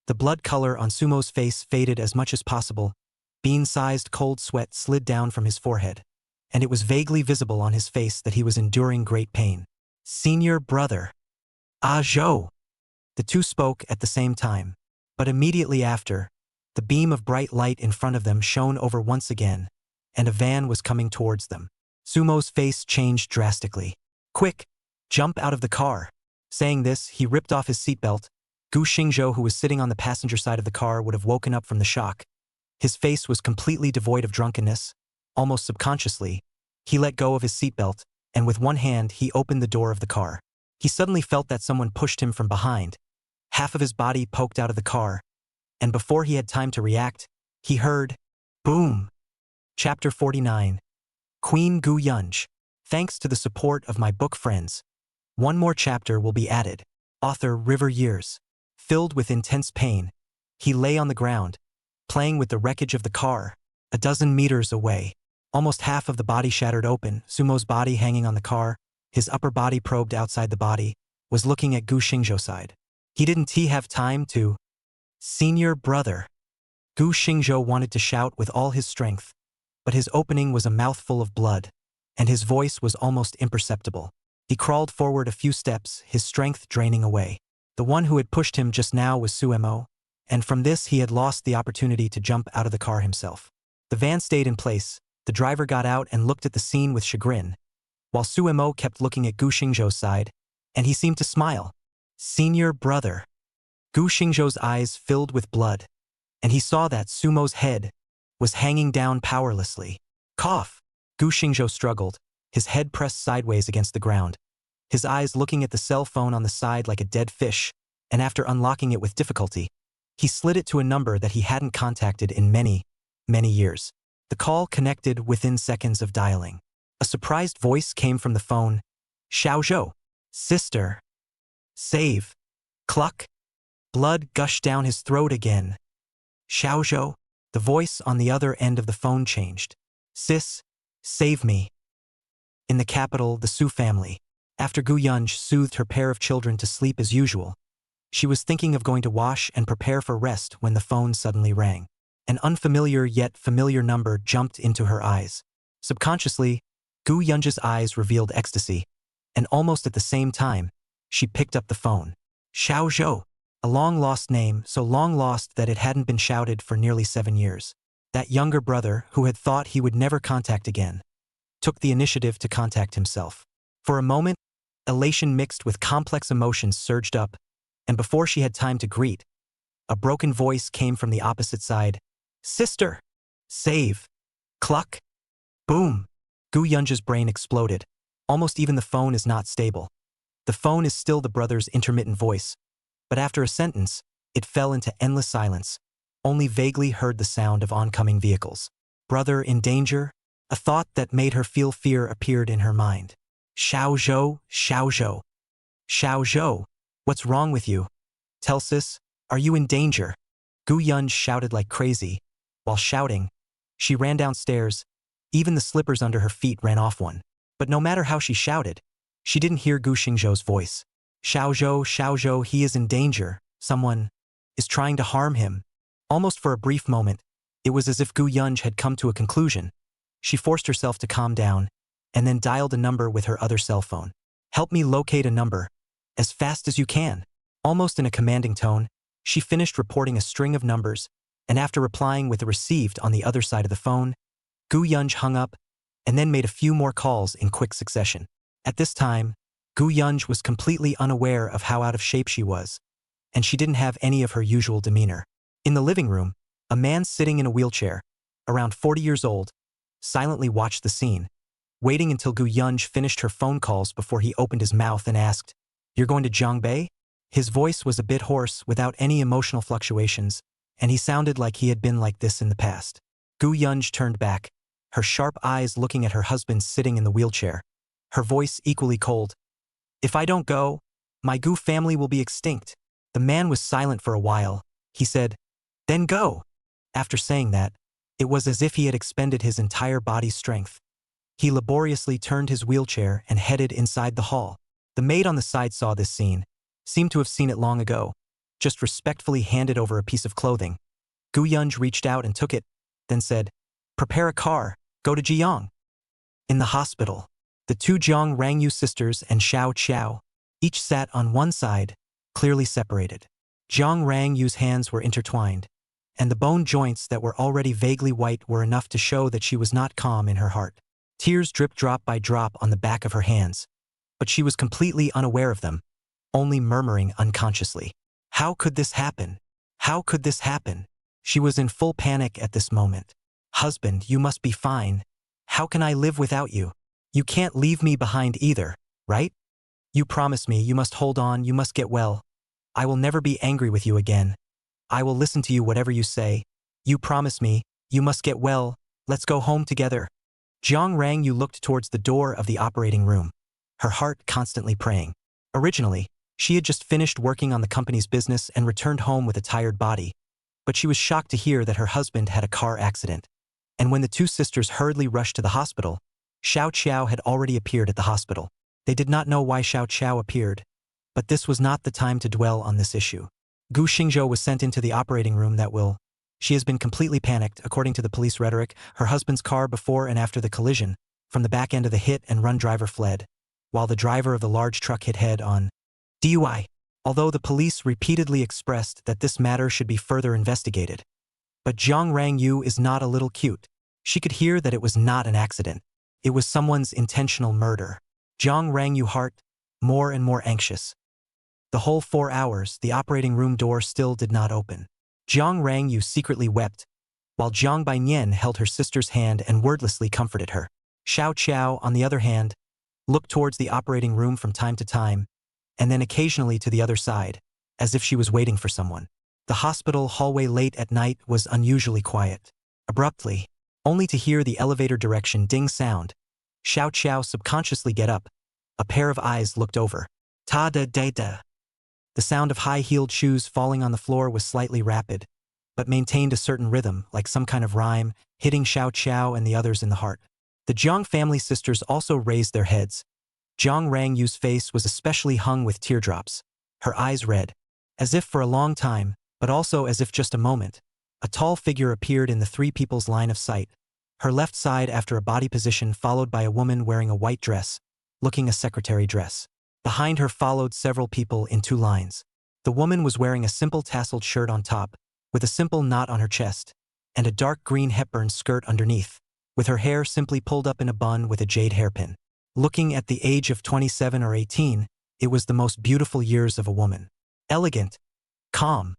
[SPEAKER 1] The blood color on Sumo's face faded as much as possible. Bean-sized cold sweat slid down from his forehead, and it was vaguely visible on his face that he was enduring great pain. Senior brother. Ah Zhou! The two spoke at the same time, but immediately after, the beam of bright light in front of them shone over once again, and a van was coming towards them. Sumo's face changed drastically. Quick! Jump out of the car! Saying this, he ripped off his seatbelt. Gu Xingzhou, who was sitting on the passenger side of the car, would have woken up from the shock. His face was completely devoid of drunkenness. Almost subconsciously, he let go of his seatbelt, and with one hand he opened the door of the car. He suddenly felt that someone pushed him from behind. Half of his body poked out of the car, and before he had time to react, he heard, boom! Chapter 49. Queen Gu Yunj. Thanks to the support of my book friends, one more chapter will be added. Author River Years. Filled with intense pain, he lay on the ground, playing with the wreckage of the car, a dozen meters away. Almost half of the body shattered open, Sumo's body hanging on the car, his upper body probed outside the body, was looking at Gu Xingzhou's side. He didn't have time to. Senior brother. Gu Xingzhou wanted to shout with all his strength, but his opening was a mouthful of blood, and his voice was almost imperceptible. He crawled forward a few steps, his strength draining away. The one who had pushed him just now was Sumo, and from this he had lost the opportunity to jump out of the car himself. The van stayed in place, the driver got out and looked at the scene with chagrin, while Sumo kept looking at Gu Xingzhou's side, and he seemed to smile. Senior brother. Gu Xingzhou's eyes filled with blood, and he saw that Sumo's head was hanging down powerlessly. Cough! Gu Xingzhou struggled, his head pressed sideways against the ground, his eyes looking at the cell phone on the side like a dead fish, and after unlocking it with difficulty, he slid it to a number that he hadn't contacted in many, many years. The call connected within seconds of dialing. A surprised voice came from the phone. Xiao Zhou. Sister. Save. Cluck. Blood gushed down his throat again. Xiao Zhou. The voice on the other end of the phone changed. Sis, save me. In the capital, the Su family. After Gu Yunj soothed her pair of children to sleep as usual, she was thinking of going to wash and prepare for rest when the phone suddenly rang. An unfamiliar yet familiar number jumped into her eyes. Subconsciously, Gu Yunj's eyes revealed ecstasy, and almost at the same time, she picked up the phone. Xiao Zhou. A long-lost name, so long-lost that it hadn't been shouted for nearly 7 years. That younger brother, who had thought he would never contact again, took the initiative to contact himself. For a moment, elation mixed with complex emotions surged up, and before she had time to greet, a broken voice came from the opposite side. Sister! Save! Cluck! Boom! Gu Yunj's brain exploded. Almost even the phone is not stable. The phone is still the brother's intermittent voice, but after a sentence, it fell into endless silence, only vaguely heard the sound of oncoming vehicles. Brother in danger? A thought that made her feel fear appeared in her mind. Xiao Zhou, Xiao Zhou. Xiao Zhou, what's wrong with you? Tell sis, are you in danger? Gu Yunj shouted like crazy. While shouting, she ran downstairs. Even the slippers under her feet ran off one. But no matter how she shouted, she didn't hear Gu Xingzhou's voice. Xiao Zhou, he is in danger. Someone is trying to harm him. Almost for a brief moment, it was as if Gu Yunj had come to a conclusion. She forced herself to calm down, and then dialed a number with her other cell phone. Help me locate a number. As fast as you can. Almost in a commanding tone, she finished reporting a string of numbers, and after replying with a received on the other side of the phone, Gu Yunj hung up, and then made a few more calls in quick succession. At this time, Gu Yunj was completely unaware of how out of shape she was, and she didn't have any of her usual demeanor. In the living room, a man sitting in a wheelchair, around 40 years old, silently watched the scene, waiting until Gu Yunj finished her phone calls before he opened his mouth and asked, "You're going to Jiangbei?" His voice was a bit hoarse without any emotional fluctuations, and he sounded like he had been like this in the past. Gu Yunj turned back, her sharp eyes looking at her husband sitting in the wheelchair, her voice equally cold. "If I don't go, my Gu family will be extinct." The man was silent for a while. He said, "Then go." After saying that, it was as if he had expended his entire body's strength. He laboriously turned his wheelchair and headed inside the hall. The maid on the side saw this scene, seemed to have seen it long ago, just respectfully handed over a piece of clothing. Gu Yunj reached out and took it, then said, "Prepare a car, go to Jiang." In the hospital, the two Jiang Rangyu sisters and Xiao Qiao each sat on one side, clearly separated. Jiang Rangyu's hands were intertwined, and the bone joints that were already vaguely white were enough to show that she was not calm in her heart. Tears dripped drop by drop on the back of her hands, but she was completely unaware of them, only murmuring unconsciously, "How could this happen? How could this happen?" She was in full panic at this moment. "Husband, you must be fine. How can I live without you? You can't leave me behind either, right? You promise me you must hold on, you must get well. I will never be angry with you again. I will listen to you whatever you say. You promise me, you must get well, let's go home together." Jiang Rangyu looked towards the door of the operating room, her heart constantly praying. Originally, she had just finished working on the company's business and returned home with a tired body, but she was shocked to hear that her husband had a car accident. And when the two sisters hurriedly rushed to the hospital, Xiao Qiao had already appeared at the hospital. They did not know why Xiao Qiao appeared, but this was not the time to dwell on this issue. Gu Xingzhou was sent into the operating room that will. She has been completely panicked, according to the police rhetoric. Her husband's car before and after the collision, from the back end of the hit-and-run driver fled, while the driver of the large truck hit head-on. DUI. Although the police repeatedly expressed that this matter should be further investigated. But Jiang Rangyu is not a little cute. She could hear that it was not an accident. It was someone's intentional murder. Jiang Rangyu heart, more and more anxious. The whole 4 hours, the operating room door still did not open. Jiang Rangyu secretly wept, while Jiang Bainian held her sister's hand and wordlessly comforted her. Xiao Qiao, on the other hand, looked towards the operating room from time to time, and then occasionally to the other side, as if she was waiting for someone. The hospital hallway late at night was unusually quiet. Abruptly, only to hear the elevator direction ding sound, Xiao Qiao subconsciously get up. A pair of eyes looked over. Ta-da-da-da. The sound of high-heeled shoes falling on the floor was slightly rapid, but maintained a certain rhythm, like some kind of rhyme, hitting Xiao Qiao and the others in the heart. The Jiang family sisters also raised their heads. Jiang Rangyu's face was especially hung with teardrops, her eyes red, as if for a long time, but also as if just a moment. A tall figure appeared in the three people's line of sight, her left side after a body position followed by a woman wearing a white dress, looking a secretary dress. Behind her followed several people in 2 lines. The woman was wearing a simple tasseled shirt on top, with a simple knot on her chest, and a dark green Hepburn skirt underneath, with her hair simply pulled up in a bun with a jade hairpin. Looking at the age of 27 or 18, it was the most beautiful years of a woman. Elegant, calm,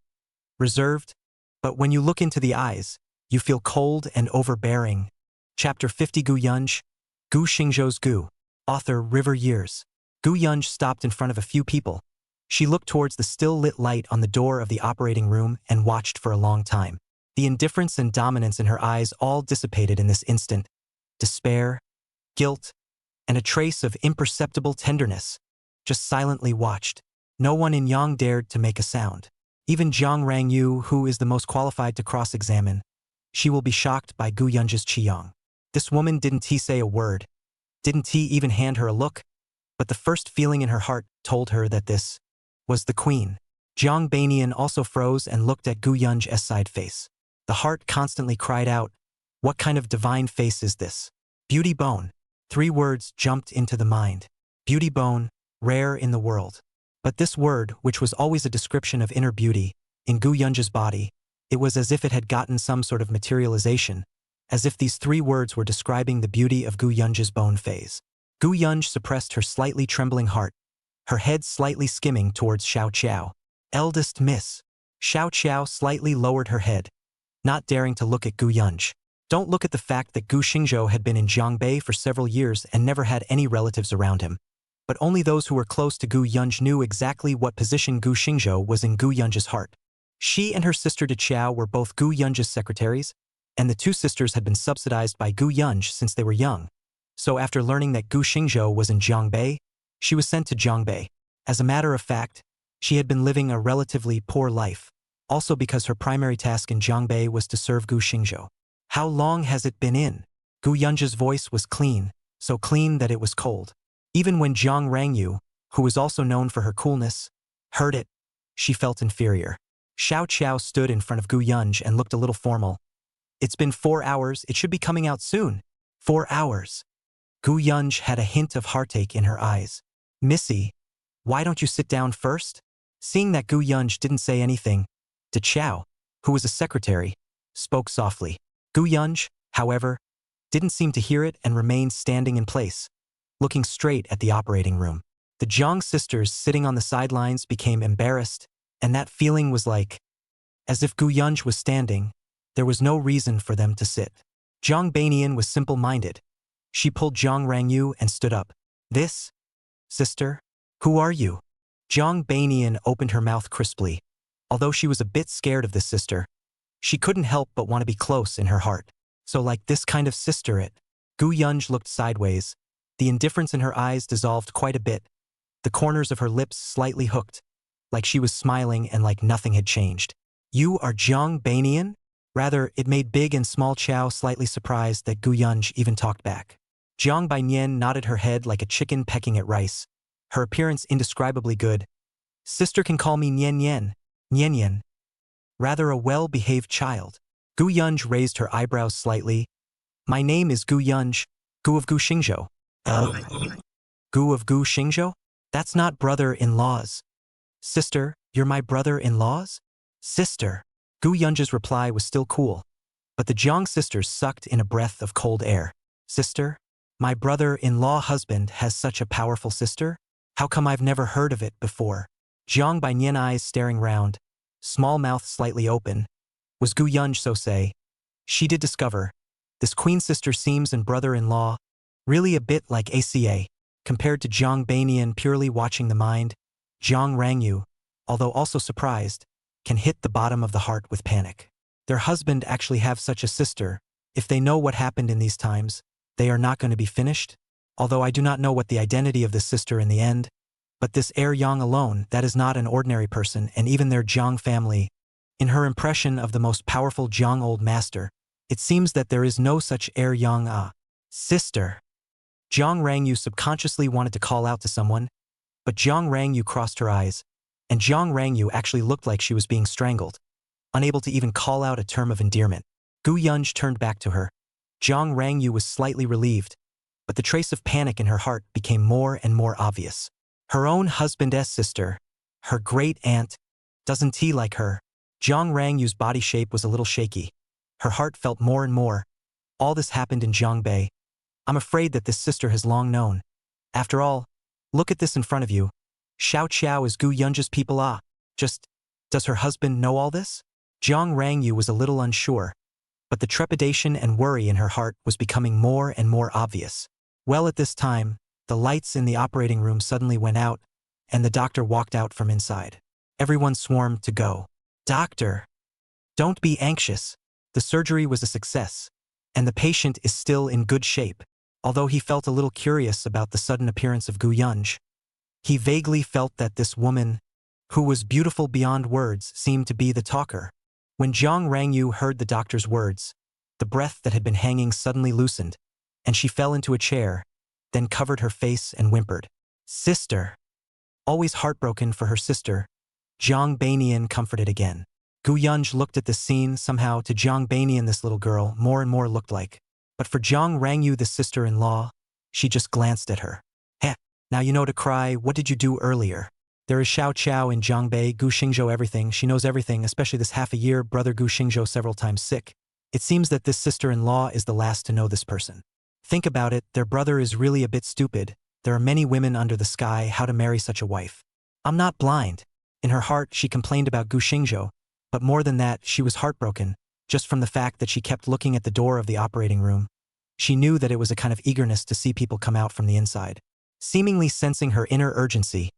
[SPEAKER 1] reserved, but when you look into the eyes, you feel cold and overbearing. Chapter 50. Gu Yunj, Gu Xingzhou's Gu. Author River Years. Gu Yunj stopped in front of a few people. She looked towards the still-lit light on the door of the operating room and watched for a long time. The indifference and dominance in her eyes all dissipated in this instant. Despair, guilt, and a trace of imperceptible tenderness. Just silently watched. No one in Yang dared to make a sound. Even Jiang Rangyu, who is the most qualified to cross-examine. She will be shocked by Gu Yunj's Qiyang. This woman didn't he say a word. Didn't he even hand her a look? But the first feeling in her heart told her that this was the queen. Jiang Bainian also froze and looked at Gu Yunj's side face. The heart constantly cried out, "What kind of divine face is this?" Beauty bone. 3 words jumped into the mind. Beauty bone, rare in the world. But this word, which was always a description of inner beauty, in Gu Yunj's body, it was as if it had gotten some sort of materialization, as if these 3 words were describing the beauty of Gu Yunj's bone phase. Gu Yunj suppressed her slightly trembling heart, her head slightly skimming towards Xiao Qiao. Eldest miss. Xiao Qiao slightly lowered her head, not daring to look at Gu Yunj. Don't look at the fact that Gu Xingzhou had been in Jiangbei for several years and never had any relatives around him. But only those who were close to Gu Yunj knew exactly what position Gu Xingzhou was in Gu Yunj's heart. She and her sister De Chao were both Gu Yunj's secretaries, and the two sisters had been subsidized by Gu Yunj since they were young. So after learning that Gu Xingzhou was in Jiangbei, she was sent to Jiangbei. As a matter of fact, she had been living a relatively poor life, also because her primary task in Jiangbei was to serve Gu Xingzhou. How long has it been in? Gu Yunj's voice was clean, so clean that it was cold. Even when Jiang Rangyu, who was also known for her coolness, heard it, she felt inferior. Xiao Qiao stood in front of Gu Yunj and looked a little formal. It's been 4 hours, it should be coming out soon. 4 hours. Gu Yunj had a hint of heartache in her eyes. Missy, why don't you sit down first? Seeing that Gu Yunj didn't say anything, De Chao, who was a secretary, spoke softly. Gu Yunj, however, didn't seem to hear it and remained standing in place, looking straight at the operating room. The Zhang sisters sitting on the sidelines became embarrassed, and that feeling was like, as if Gu Yunj was standing, there was no reason for them to sit. Zhang Banian was simple-minded. She pulled Zhang Rangyu and stood up. This? Sister? Who are you? Zhang Banian opened her mouth crisply. Although she was a bit scared of this sister, she couldn't help but want to be close in her heart. So like this kind of sister it. Gu Yunj looked sideways. The indifference in her eyes dissolved quite a bit. The corners of her lips slightly hooked, like she was smiling and like nothing had changed. You are Zhang Banian? Rather, it made Big and Small Chow slightly surprised that Gu Yunj even talked back. Jiang Bainian nodded her head like a chicken pecking at rice, her appearance indescribably good. Sister can call me Nian Nian, Nian Nian. Rather a well-behaved child. Gu Yunj raised her eyebrows slightly. My name is Gu Yunj, Gu of Gu Xingzhou. Gu of Gu Xingzhou? That's not brother-in-laws. Sister, you're my brother-in-laws? Sister. Gu Yunj's reply was still cool, but the Jiang sisters sucked in a breath of cold air. Sister? My brother-in-law husband has such a powerful sister? How come I've never heard of it before? Jiang Bainian eyes staring round, small mouth slightly open. Was Gu Yunj so say? She did discover. This queen sister seems and brother-in-law really a bit like ACA. Compared to Jiang Bainian purely watching the mind, Jiang Rangyu, although also surprised, can hit the bottom of the heart with panic. Their husband actually have such a sister. If they know what happened in these times, they are not going to be finished. Although I do not know what the identity of this sister in the end, but this heir Yang alone, that is not an ordinary person, and even their Jiang family. In her impression of the most powerful Jiang old master, it seems that there is no such heir Yang sister. Jiang Rangyu subconsciously wanted to call out to someone, but Jiang Rangyu crossed her eyes, and Jiang Rangyu actually looked like she was being strangled, unable to even call out a term of endearment. Gu Yunj turned back to her. Jiang Rangyu was slightly relieved, but the trace of panic in her heart became more and more obvious. Her own husband's sister, her great-aunt, doesn't he like her? Jiang Rangyu's body shape was a little shaky. Her heart felt more and more. All this happened in Jiangbei. I'm afraid that this sister has long known. After all, look at this in front of you. Xiao Qiao is Gu Yunj's people Just, does her husband know all this? Jiang Rangyu was a little unsure, but the trepidation and worry in her heart was becoming more and more obvious. Well, at this time, the lights in the operating room suddenly went out, and the doctor walked out from inside. Everyone swarmed to go. Doctor, don't be anxious. The surgery was a success, and the patient is still in good shape. Although he felt a little curious about the sudden appearance of Gu Yunj, he vaguely felt that this woman, who was beautiful beyond words, seemed to be the talker. When Jiang Rangyu heard the doctor's words, the breath that had been hanging suddenly loosened, and she fell into a chair, then covered her face and whimpered. Sister. Always heartbroken for her sister, Jiang Bainian comforted again. Gu Yunj looked at this scene. Somehow to Jiang Bainian this little girl more and more looked like. But for Jiang Rangyu, the sister-in-law, she just glanced at her. Heh, now you know to cry. What did you do earlier? There is Xiao Qiao in Jiangbei, Gu Xingzhou everything. She knows everything, especially this half a year, brother Gu Xingzhou several times sick. It seems that this sister-in-law is the last to know this person. Think about it, their brother is really a bit stupid. There are many women under the sky, how to marry such a wife? I'm not blind. In her heart, she complained about Gu Xingzhou, but more than that, she was heartbroken. just from the fact that she kept looking at the door of the operating room. She knew that it was a kind of eagerness to see people come out from the inside. Seemingly sensing her inner urgency,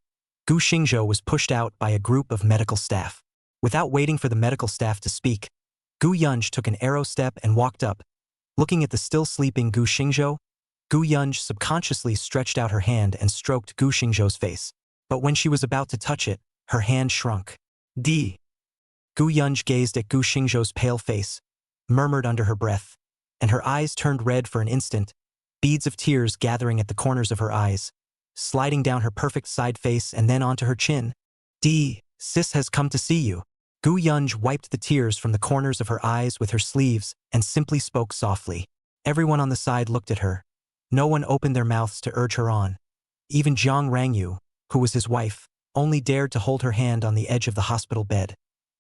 [SPEAKER 1] Gu Xingzhou was pushed out by a group of medical staff. Without waiting for the medical staff to speak, Gu Yunj took an arrow step and walked up. Looking at the still sleeping Gu Xingzhou, Gu Yunj subconsciously stretched out her hand and stroked Gu Xingzhou's face. But when she was about to touch it, her hand shrunk. D. Gu Yunj gazed at Gu Xingzhou's pale face, murmured under her breath, and her eyes turned red for an instant, beads of tears gathering at the corners of her eyes, sliding down her perfect side face and then onto her chin. D. Sis has come to see you. Gu Yunj wiped the tears from the corners of her eyes with her sleeves and simply spoke softly. Everyone on the side looked at her. No one opened their mouths to urge her on. Even Jiang Rangyu, who was his wife, only dared to hold her hand on the edge of the hospital bed,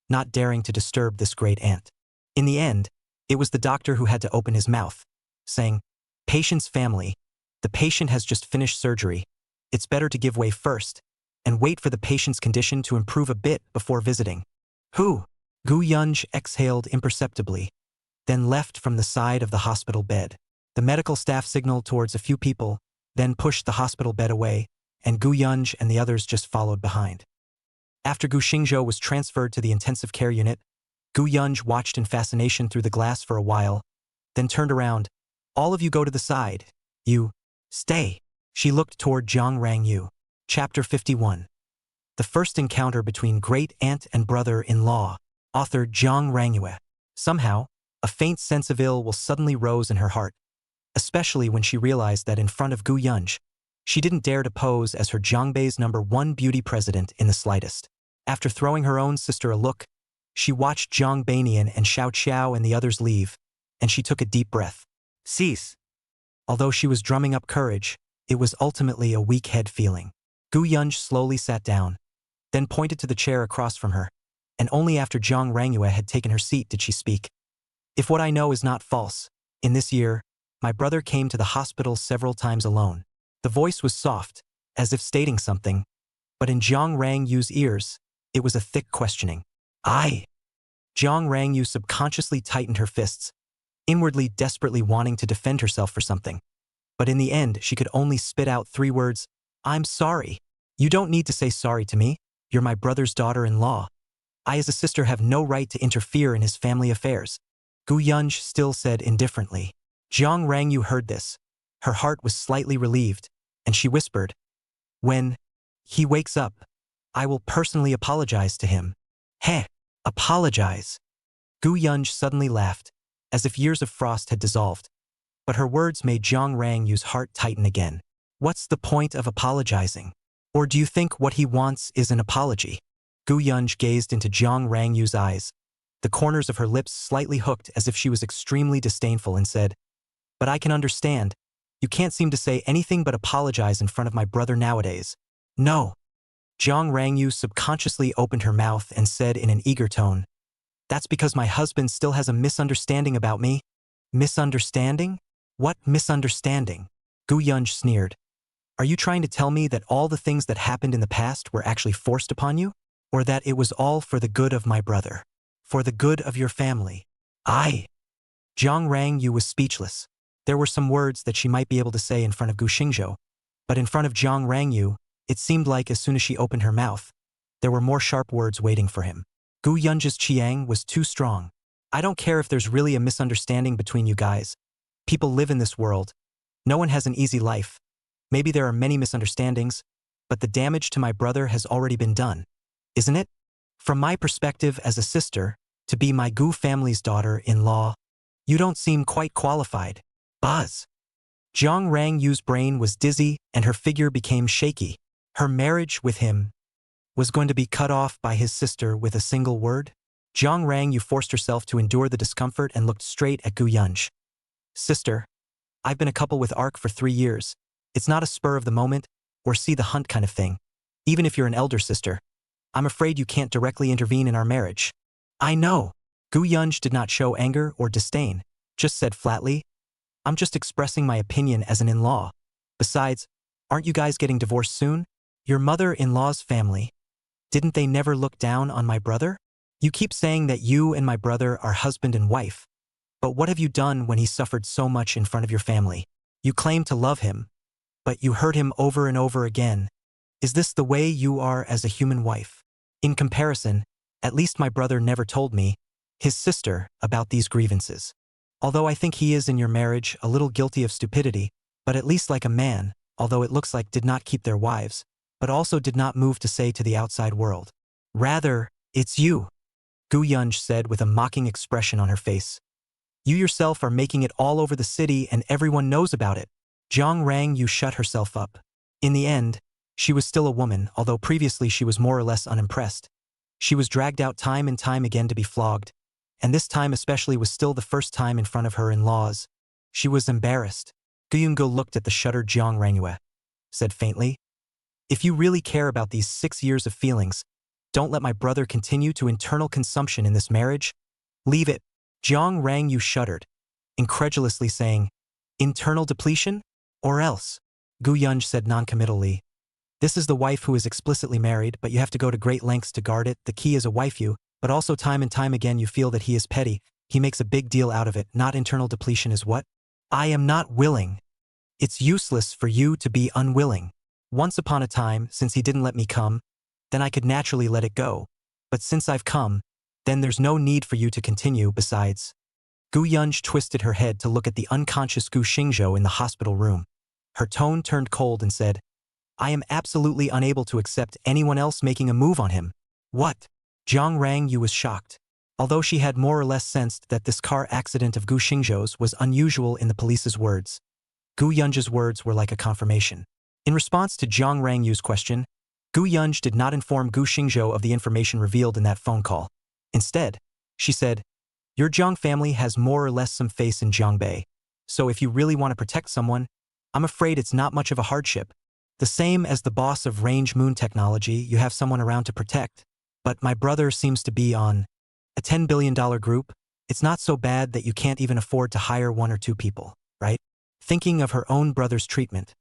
[SPEAKER 1] not daring to disturb this great aunt. In the end, it was the doctor who had to open his mouth, saying, "Patient's family, the patient has just finished surgery. It's better to give way first and wait for the patient's condition to improve a bit before visiting." Who? Gu Yunj exhaled imperceptibly, then left from the side of the hospital bed. The medical staff signaled towards a few people, then pushed the hospital bed away, and Gu Yunj and the others just followed behind. After Gu Xingzhou was transferred to the intensive care unit, Gu Yunj watched in fascination through the glass for a while, then turned around. "All of you go to the side. You, stay." She looked toward Jiang Rangyu. Chapter 51. The first encounter between great-aunt and brother-in-law. Author Jiang Rangyu. Somehow, a faint sense of ill will suddenly rose in her heart, especially when she realized that in front of Gu Yunj, she didn't dare to pose as her Jiangbei's #1 beauty president in the slightest. After throwing her own sister a look, she watched Jiang Beinian and Xiao Qiao and the others leave, and she took a deep breath. Cease. Although she was drumming up courage, it was ultimately a weak head feeling. Gu Yunj slowly sat down, then pointed to the chair across from her, and only after Jiang Rangyu had taken her seat did she speak. "If what I know is not false, in this year, my brother came to the hospital several times alone." The voice was soft, as if stating something, but in Jiang Rangyu's ears, it was a thick questioning. "I." Jiang Rangyu subconsciously tightened her fists, inwardly desperately wanting to defend herself for something. But in the end, she could only spit out 3 words. "I'm sorry." "You don't need to say sorry to me. You're my brother's daughter-in-law. I as a sister have no right to interfere in his family affairs." Gu Yunj still said indifferently. Jiang Rangyu heard this. Her heart was slightly relieved, and she whispered, "When he wakes up, I will personally apologize to him." "Heh, apologize." Gu Yunj suddenly laughed, as if years of frost had dissolved. But her words made Jiang Rangyu's heart tighten again. "What's the point of apologizing? Or do you think what he wants is an apology?" Gu Yunj gazed into Jiang Rangyu's eyes, the corners of her lips slightly hooked as if she was extremely disdainful, and said, "But I can understand. You can't seem to say anything but apologize in front of my brother nowadays." "No." Jiang Rangyu subconsciously opened her mouth and said in an eager tone, "That's because my husband still has a misunderstanding about me." "Misunderstanding? What misunderstanding?" Gu Yunj sneered. "Are you trying to tell me that all the things that happened in the past were actually forced upon you? Or that it was all for the good of my brother? For the good of your family?" "I." Jiang Rangyu was speechless. There were some words that she might be able to say in front of Gu Xingzhou, but in front of Jiang Rangyu, it seemed like as soon as she opened her mouth, there were more sharp words waiting for him. Gu Yunj's Qiang was too strong. "I don't care if there's really a misunderstanding between you guys. People live in this world. No one has an easy life. Maybe there are many misunderstandings, but the damage to my brother has already been done, isn't it? From my perspective as a sister, to be my Gu family's daughter-in-law, you don't seem quite qualified." Buzz. Jiang Rangyu's brain was dizzy and her figure became shaky. Her marriage with him was going to be cut off by his sister with a single word? Jiang Rangyu forced herself to endure the discomfort and looked straight at Gu Yunj. "Sister, I've been a couple with Ark for 3 years. It's not a spur of the moment or see the hunt kind of thing. Even if you're an elder sister, I'm afraid you can't directly intervene in our marriage." "I know." Gu Yunj did not show anger or disdain, just said flatly, "I'm just expressing my opinion as an in-law. Besides, aren't you guys getting divorced soon? Your mother-in-law's family, didn't they never look down on my brother?" You keep saying that you and my brother are husband and wife, but what have you done when he suffered so much in front of your family? You claim to love him, but you hurt him over and over again. Is this the way you are as a human wife? In comparison, at least my brother never told me, his sister, about these grievances. Although I think he is in your marriage a little guilty of stupidity, but at least like a man, although it looks like did not keep their wives, but also did not move to say to the outside world. Rather, it's you, Gu Yunj said with a mocking expression on her face. You yourself are making it all over the city and everyone knows about it. Jiang Rang Yu shut herself up. In the end, she was still a woman, although previously she was more or less unimpressed. She was dragged out time and time again to be flogged, and this time especially was still the first time in front of her in-laws. She was embarrassed. Gu Yungo looked at the shuttered Jiang Rangyue, said faintly, if you really care about these 6 years of feelings, don't let my brother continue to internal consumption in this marriage. Leave it. Jiang Rangyu shuddered, incredulously saying, internal depletion? Or else? Gu Yunj said noncommittally, this is the wife who is explicitly married, but you have to go to great lengths to guard it. The key is a waifu, but also time and time again you feel that he is petty. He makes a big deal out of it. Not internal depletion is what? I am not willing. It's useless for you to be unwilling. Once upon a time, since he didn't let me come, then I could naturally let it go. But since I've come, then there's no need for you to continue. Besides, Gu Yunj twisted her head to look at the unconscious Gu Xingzhou in the hospital room. Her tone turned cold and said, I am absolutely unable to accept anyone else making a move on him. What? Jiang Rangyu was shocked. Although she had more or less sensed that this car accident of Gu Xingzhou's was unusual in the police's words, Gu Yunj's words were like a confirmation. In response to Jiang Rangyu's question, Gu Yunj did not inform Gu Xingzhou of the information revealed in that phone call. Instead, she said, your Jiang family has more or less some face in Jiangbei, so if you really want to protect someone, I'm afraid it's not much of a hardship. The same as the boss of Range Moon Technology, you have someone around to protect. But my brother seems to be on a $10 billion group. It's not so bad that you can't even afford to hire 1 or 2 people, right? Thinking of her own brother's treatment,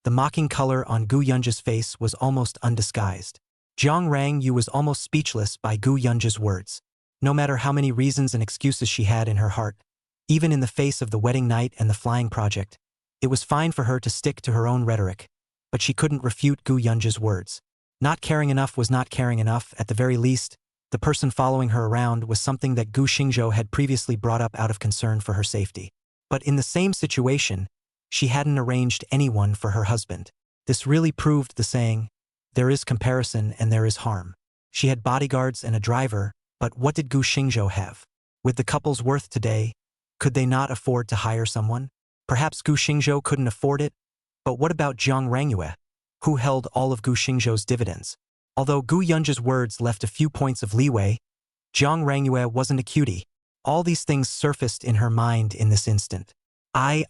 [SPEAKER 1] the mocking color on Gu Yunj's face was almost undisguised. Jiang Rangyu was almost speechless by Gu Yunj's words. No matter how many reasons and excuses she had in her heart, even in the face of the wedding night and the flying project, it was fine for her to stick to her own rhetoric. But she couldn't refute Gu Yunj's words. Not caring enough was not caring enough. At the very least, the person following her around was something that Gu Xingzhou had previously brought up out of concern for her safety. But in the same situation, she hadn't arranged anyone for her husband. This really proved the saying, there is comparison and there is harm. She had bodyguards and a driver, but what did Gu Xingzhou have? With the couple's worth today, could they not afford to hire someone? Perhaps Gu Xingzhou couldn't afford it? But what about Jiang Rangyue, who held all of Gu Xingzhou's dividends? Although Gu Yunj's words left a few points of leeway, Jiang Rangyue wasn't a cutie. All these things surfaced in her mind in this instant. I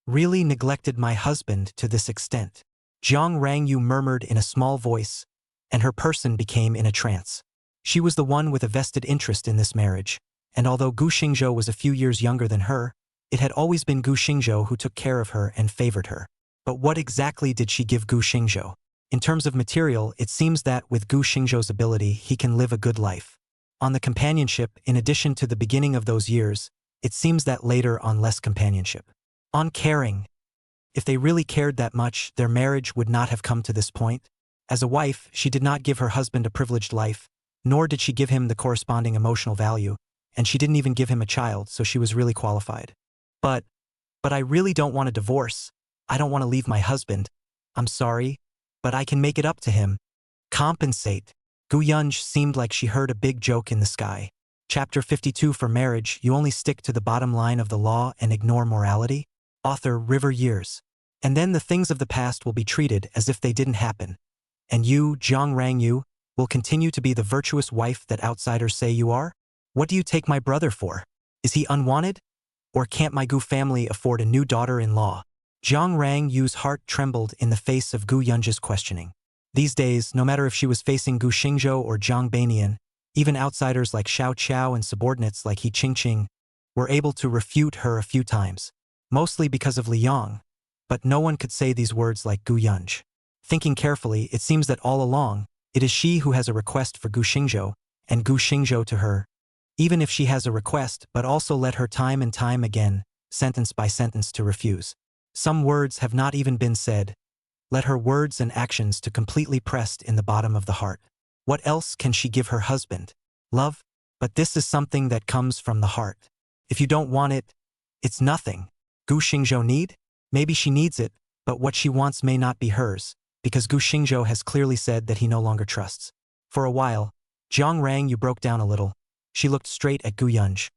[SPEAKER 1] really neglected my husband to this extent. Jiang Rangyu murmured in a small voice, and her person became in a trance. She was the one with a vested interest in this marriage, and although Gu Xingzhou was a few years younger than her, it had always been Gu Xingzhou who took care of her and favored her. But what exactly did she give Gu Xingzhou? In terms of material, it seems that with Gu Xingzhou's ability, he can live a good life. On the companionship, in addition to the beginning of those years, it seems that later on less companionship. On caring. If they really cared that much, their marriage would not have come to this point. As a wife, she did not give her husband a privileged life, nor did she give him the corresponding emotional value, and she didn't even give him a child, so she was really qualified. But I really don't want a divorce. I don't want to leave my husband. I'm sorry, but I can make it up to him. Compensate. Gu Yunj seemed like she heard a big joke in the sky. Chapter 52 For marriage, you only stick to the bottom line of the law and ignore morality? Author River Years. And then the things of the past will be treated as if they didn't happen. And you, Jiang Rangyu, will continue to be the virtuous wife that outsiders say you are? What do you take my brother for? Is he unwanted? Or can't my Gu family afford a new daughter-in-law? Jiang Rangyu's heart trembled in the face of Gu Yunj's questioning. These days, no matter if she was facing Gu Xingzhou or Jiang Beinian, even outsiders like Xiao Qiao and subordinates like He Qingqing were able to refute her a few times, mostly because of Li Yang, but no one could say these words like Gu Yunj. Thinking carefully, it seems that all along, it is she who has a request for Gu Xingzhou, and Gu Xingzhou to her, even if she has a request, but also let her time and time again, sentence by sentence, to refuse. Some words have not even been said. Let her words and actions to completely pressed in the bottom of the heart. What else can she give her husband? Love? But this is something that comes from the heart. If you don't want it, it's nothing. Gu Xingzhou need? Maybe she needs it, but what she wants may not be hers, because Gu Xingzhou has clearly said that he no longer trusts. For a while, Jiang Rangyu broke down a little. She looked straight at Gu Yunj.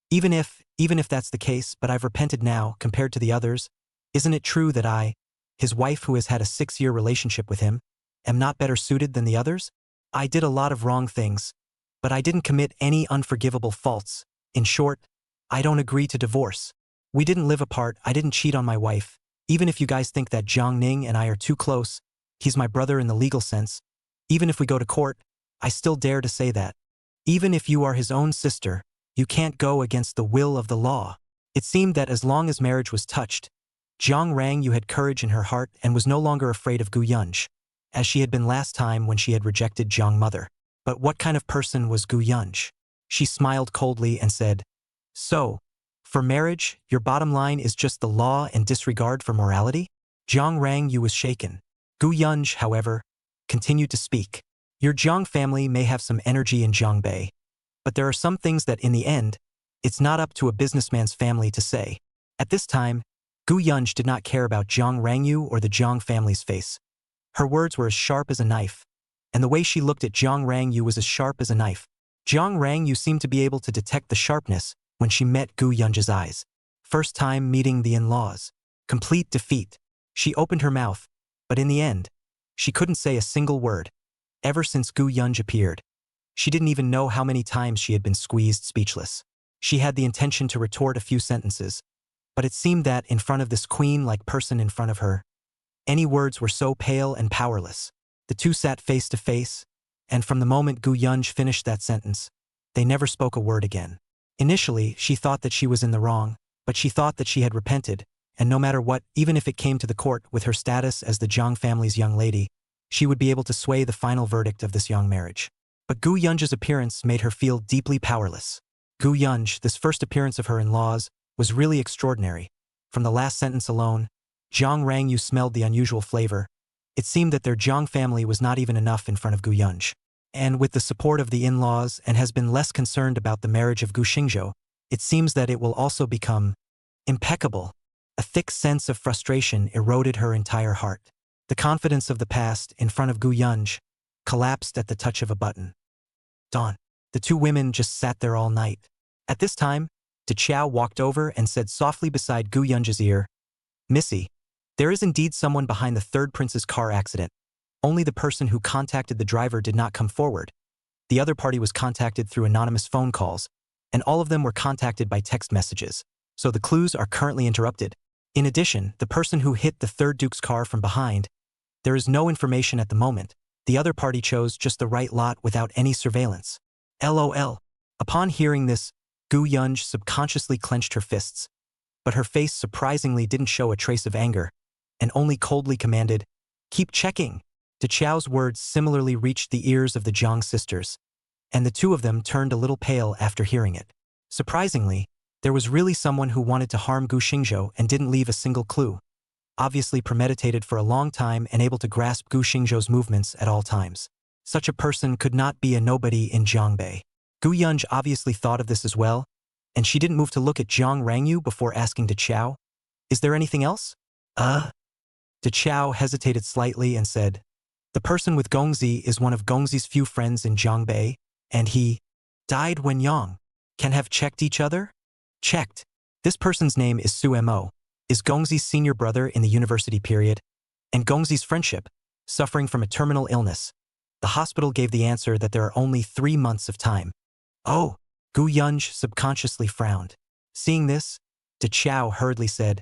[SPEAKER 1] Even if that's the case, but I've repented now, compared to the others, isn't it true that I, his wife who has had a 6-year relationship with him, am not better suited than the others? I did a lot of wrong things, but I didn't commit any unforgivable faults. In short, I don't agree to divorce. We didn't live apart, I didn't cheat on my wife. Even if you guys think that Jiang Ning and I are too close, he's my brother in the legal sense. Even if we go to court, I still dare to say that. Even if you are his own sister, you can't go against the will of the law. It seemed that as long as marriage was touched, Jiang Rangyu had courage in her heart and was no longer afraid of Gu Yunj, as she had been last time when she had rejected Jiang Mother. But what kind of person was Gu Yunj? She smiled coldly and said, "So, for marriage, your bottom line is just the law and disregard for morality?" Jiang Rangyu was shaken. Gu Yunj, however, continued to speak. Your Jiang family may have some energy in Jiangbei, but there are some things that in the end, it's not up to a businessman's family to say. At this time, Gu Yunj did not care about Jiang Rangyu or the Jiang family's face. Her words were as sharp as a knife, and the way she looked at Jiang Rangyu was as sharp as a knife. Jiang Rangyu seemed to be able to detect the sharpness when she met Gu Yunj's eyes. First time meeting the in-laws. Complete defeat. She opened her mouth, but in the end, she couldn't say a single word. Ever since Gu Yunj appeared, she didn't even know how many times she had been squeezed speechless. She had the intention to retort a few sentences, but it seemed that in front of this queen-like person in front of her, any words were so pale and powerless. The two sat face to face, and from the moment Gu Yunj finished that sentence, they never spoke a word again. Initially, she thought that she was in the wrong, but she thought that she had repented, and no matter what, even if it came to the court with her status as the Jiang family's young lady, she would be able to sway the final verdict of this young marriage. But Gu Yunj's appearance made her feel deeply powerless. Gu Yunj, this first appearance of her in-laws, was really extraordinary. From the last sentence alone, Jiang Rangyu smelled the unusual flavor. It seemed that their Jiang family was not even enough in front of Gu Yunj. And with the support of the in-laws and has been less concerned about the marriage of Gu Xingzhou, it seems that it will also become impeccable. A thick sense of frustration eroded her entire heart. The confidence of the past in front of Gu Yunj collapsed at the touch of a button. Dawn. The two women just sat there all night. At this time, De Chao walked over and said softly beside Gu Yunj's ear, "Missy, there is indeed someone behind the third prince's car accident. Only the person who contacted the driver did not come forward. The other party was contacted through anonymous phone calls, and all of them were contacted by text messages, so the clues are currently interrupted. In addition, the person who hit the third duke's car from behind, there is no information at the moment. The other party chose just the right lot without any surveillance." LOL. Upon hearing this, Gu Yunj subconsciously clenched her fists, but her face surprisingly didn't show a trace of anger, and only coldly commanded, "Keep checking." De Chao's words similarly reached the ears of the Jiang sisters, and the two of them turned a little pale after hearing it. Surprisingly, there was really someone who wanted to harm Gu Xingzhou and didn't leave a single clue. Obviously premeditated for a long time and able to grasp Gu Xingzhou's movements at all times. Such a person could not be a nobody in Jiangbei. Gu Yunj obviously thought of this as well, and she didn't move to look at Jiang Rangyu before asking De Chao, "Is there anything else?" De Chao hesitated slightly and said, "The person with Gongzi is one of Gongzi's few friends in Jiangbei, and he died when young. Can have checked each other?" Checked. This person's name is Su Mo, is Gongzi's senior brother in the university period, and Gongzi's friendship, suffering from a terminal illness. The hospital gave the answer that there are only 3 months of time. Oh, Gu Yunj subconsciously frowned. Seeing this, De Chao hurriedly said,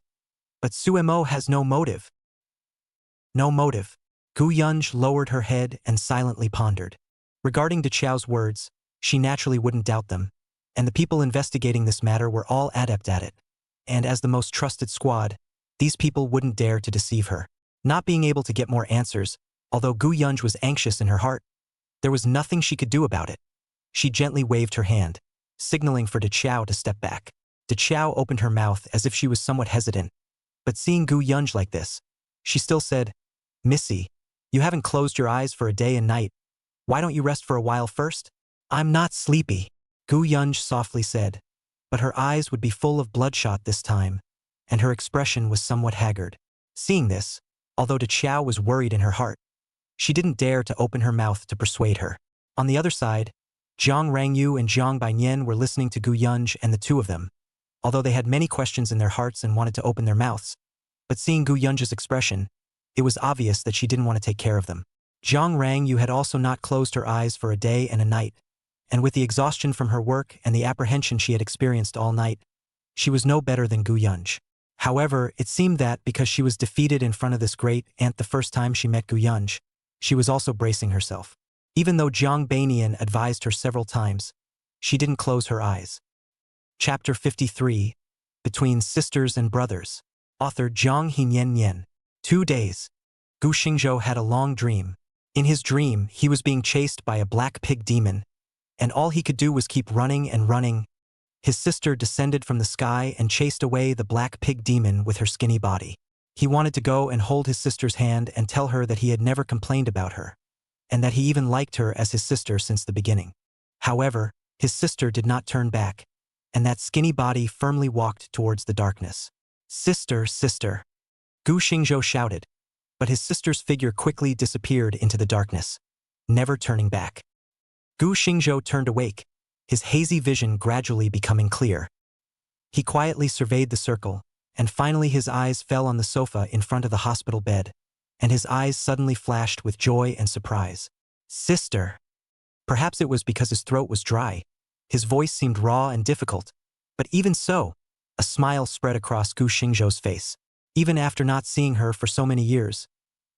[SPEAKER 1] "But Su Mo has no motive." No motive. Gu Yunj lowered her head and silently pondered. Regarding De Chao's words, she naturally wouldn't doubt them, and the people investigating this matter were all adept at it. And as the most trusted squad, these people wouldn't dare to deceive her. Not being able to get more answers, although Gu Yunj was anxious in her heart, there was nothing she could do about it. She gently waved her hand, signaling for Deqiao to step back. Deqiao opened her mouth as if she was somewhat hesitant, but seeing Gu Yunj like this, she still said, "Missy, you haven't closed your eyes for a day and night. Why don't you rest for a while first?" "I'm not sleepy," Gu Yunj softly said, but her eyes would be full of bloodshot this time, and her expression was somewhat haggard. Seeing this, although Deqiao was worried in her heart, she didn't dare to open her mouth to persuade her. On the other side, Jiang Rangyu and Jiang Bainian were listening to Gu Yunj and the two of them, although they had many questions in their hearts and wanted to open their mouths, but seeing Gu Yunj's expression, it was obvious that she didn't want to take care of them. Jiang Rangyu had also not closed her eyes for a day and a night, and with the exhaustion from her work and the apprehension she had experienced all night, she was no better than Gu Yunj. However, it seemed that because she was defeated in front of this great aunt the first time she met Gu Yunj, she was also bracing herself. Even though Jiang Bainian advised her several times, she didn't close her eyes. Chapter 53, Between Sisters and Brothers. Author Zhang Hinian. 2 days. Gu Xingzhou had a long dream. In his dream, he was being chased by a black pig demon, and all he could do was keep running and running. His sister descended from the sky and chased away the black pig demon with her skinny body. He wanted to go and hold his sister's hand and tell her that he had never complained about her, and that he even liked her as his sister since the beginning. However, his sister did not turn back, and that skinny body firmly walked towards the darkness. "Sister, sister," Gu Xingzhou shouted, but his sister's figure quickly disappeared into the darkness, never turning back. Gu Xingzhou turned awake, his hazy vision gradually becoming clear. He quietly surveyed the circle, and finally his eyes fell on the sofa in front of the hospital bed, and his eyes suddenly flashed with joy and surprise. "Sister." Perhaps it was because his throat was dry. His voice seemed raw and difficult, but even so, a smile spread across Gu Xingzhou's face. Even after not seeing her for so many years,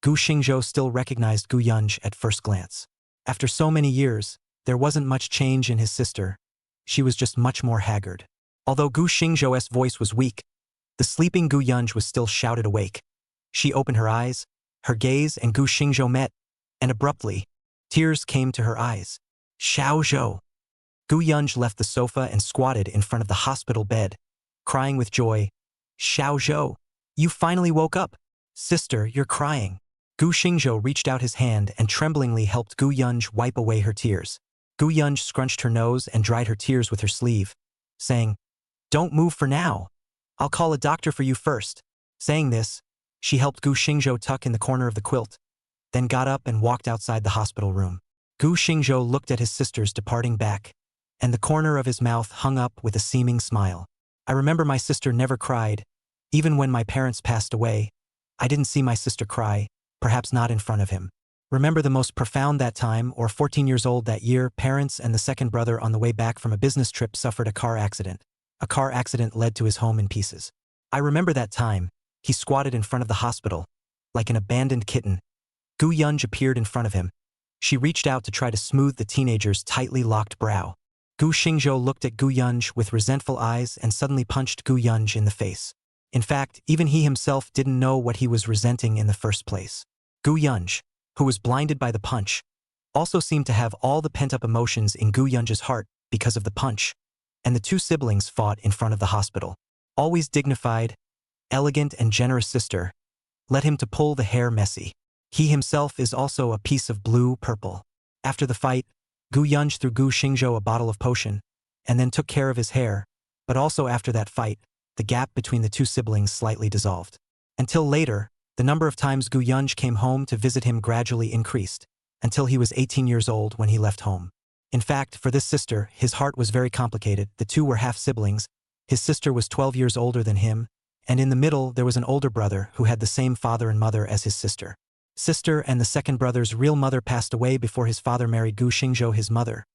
[SPEAKER 1] Gu Xingzhou still recognized Gu Yunj at first glance. After so many years, there wasn't much change in his sister. She was just much more haggard. Although Gu Xingzhou's voice was weak, the sleeping Gu Yunj was still shouted awake. She opened her eyes, her gaze and Gu Xingzhou met, and abruptly, tears came to her eyes. "Xiaozhou." Gu Yunj left the sofa and squatted in front of the hospital bed, crying with joy. "Xiaozhou, you finally woke up. Sister, you're crying." Gu Xingzhou reached out his hand and tremblingly helped Gu Yunj wipe away her tears. Gu Yunj scrunched her nose and dried her tears with her sleeve, saying, "Don't move for now. I'll call a doctor for you first." Saying this, she helped Gu Xingzhou tuck in the corner of the quilt, then got up and walked outside the hospital room. Gu Xingzhou looked at his sisters departing back, and the corner of his mouth hung up with a seeming smile. "I remember my sister never cried. Even when my parents passed away, I didn't see my sister cry, perhaps not in front of him. Remember the most profound that time, or 14 years old that year, parents and the second brother on the way back from a business trip suffered a car accident. A car accident led to his home in pieces. I remember that time, he squatted in front of the hospital, like an abandoned kitten. Gu Yunj appeared in front of him. She reached out to try to smooth the teenager's tightly locked brow. Gu Xingzhou looked at Gu Yunj with resentful eyes and suddenly punched Gu Yunj in the face. In fact, even he himself didn't know what he was resenting in the first place. Gu Yunj, who was blinded by the punch, also seemed to have all the pent-up emotions in Gu Yunj's heart because of the punch, and the two siblings fought in front of the hospital. Always dignified, elegant and generous sister, led him to pull the hair messy. He himself is also a piece of blue-purple. After the fight, Gu Yunj threw Gu Xingzhou a bottle of potion, and then took care of his hair, but also after that fight, the gap between the two siblings slightly dissolved. Until later, the number of times Gu Yunj came home to visit him gradually increased, until he was 18 years old when he left home. In fact, for this sister, his heart was very complicated. The two were half-siblings. His sister was 12 years older than him, and in the middle there was an older brother who had the same father and mother as his sister. Sister and the second brother's real mother passed away before his father married Gu Xingzhou, his mother.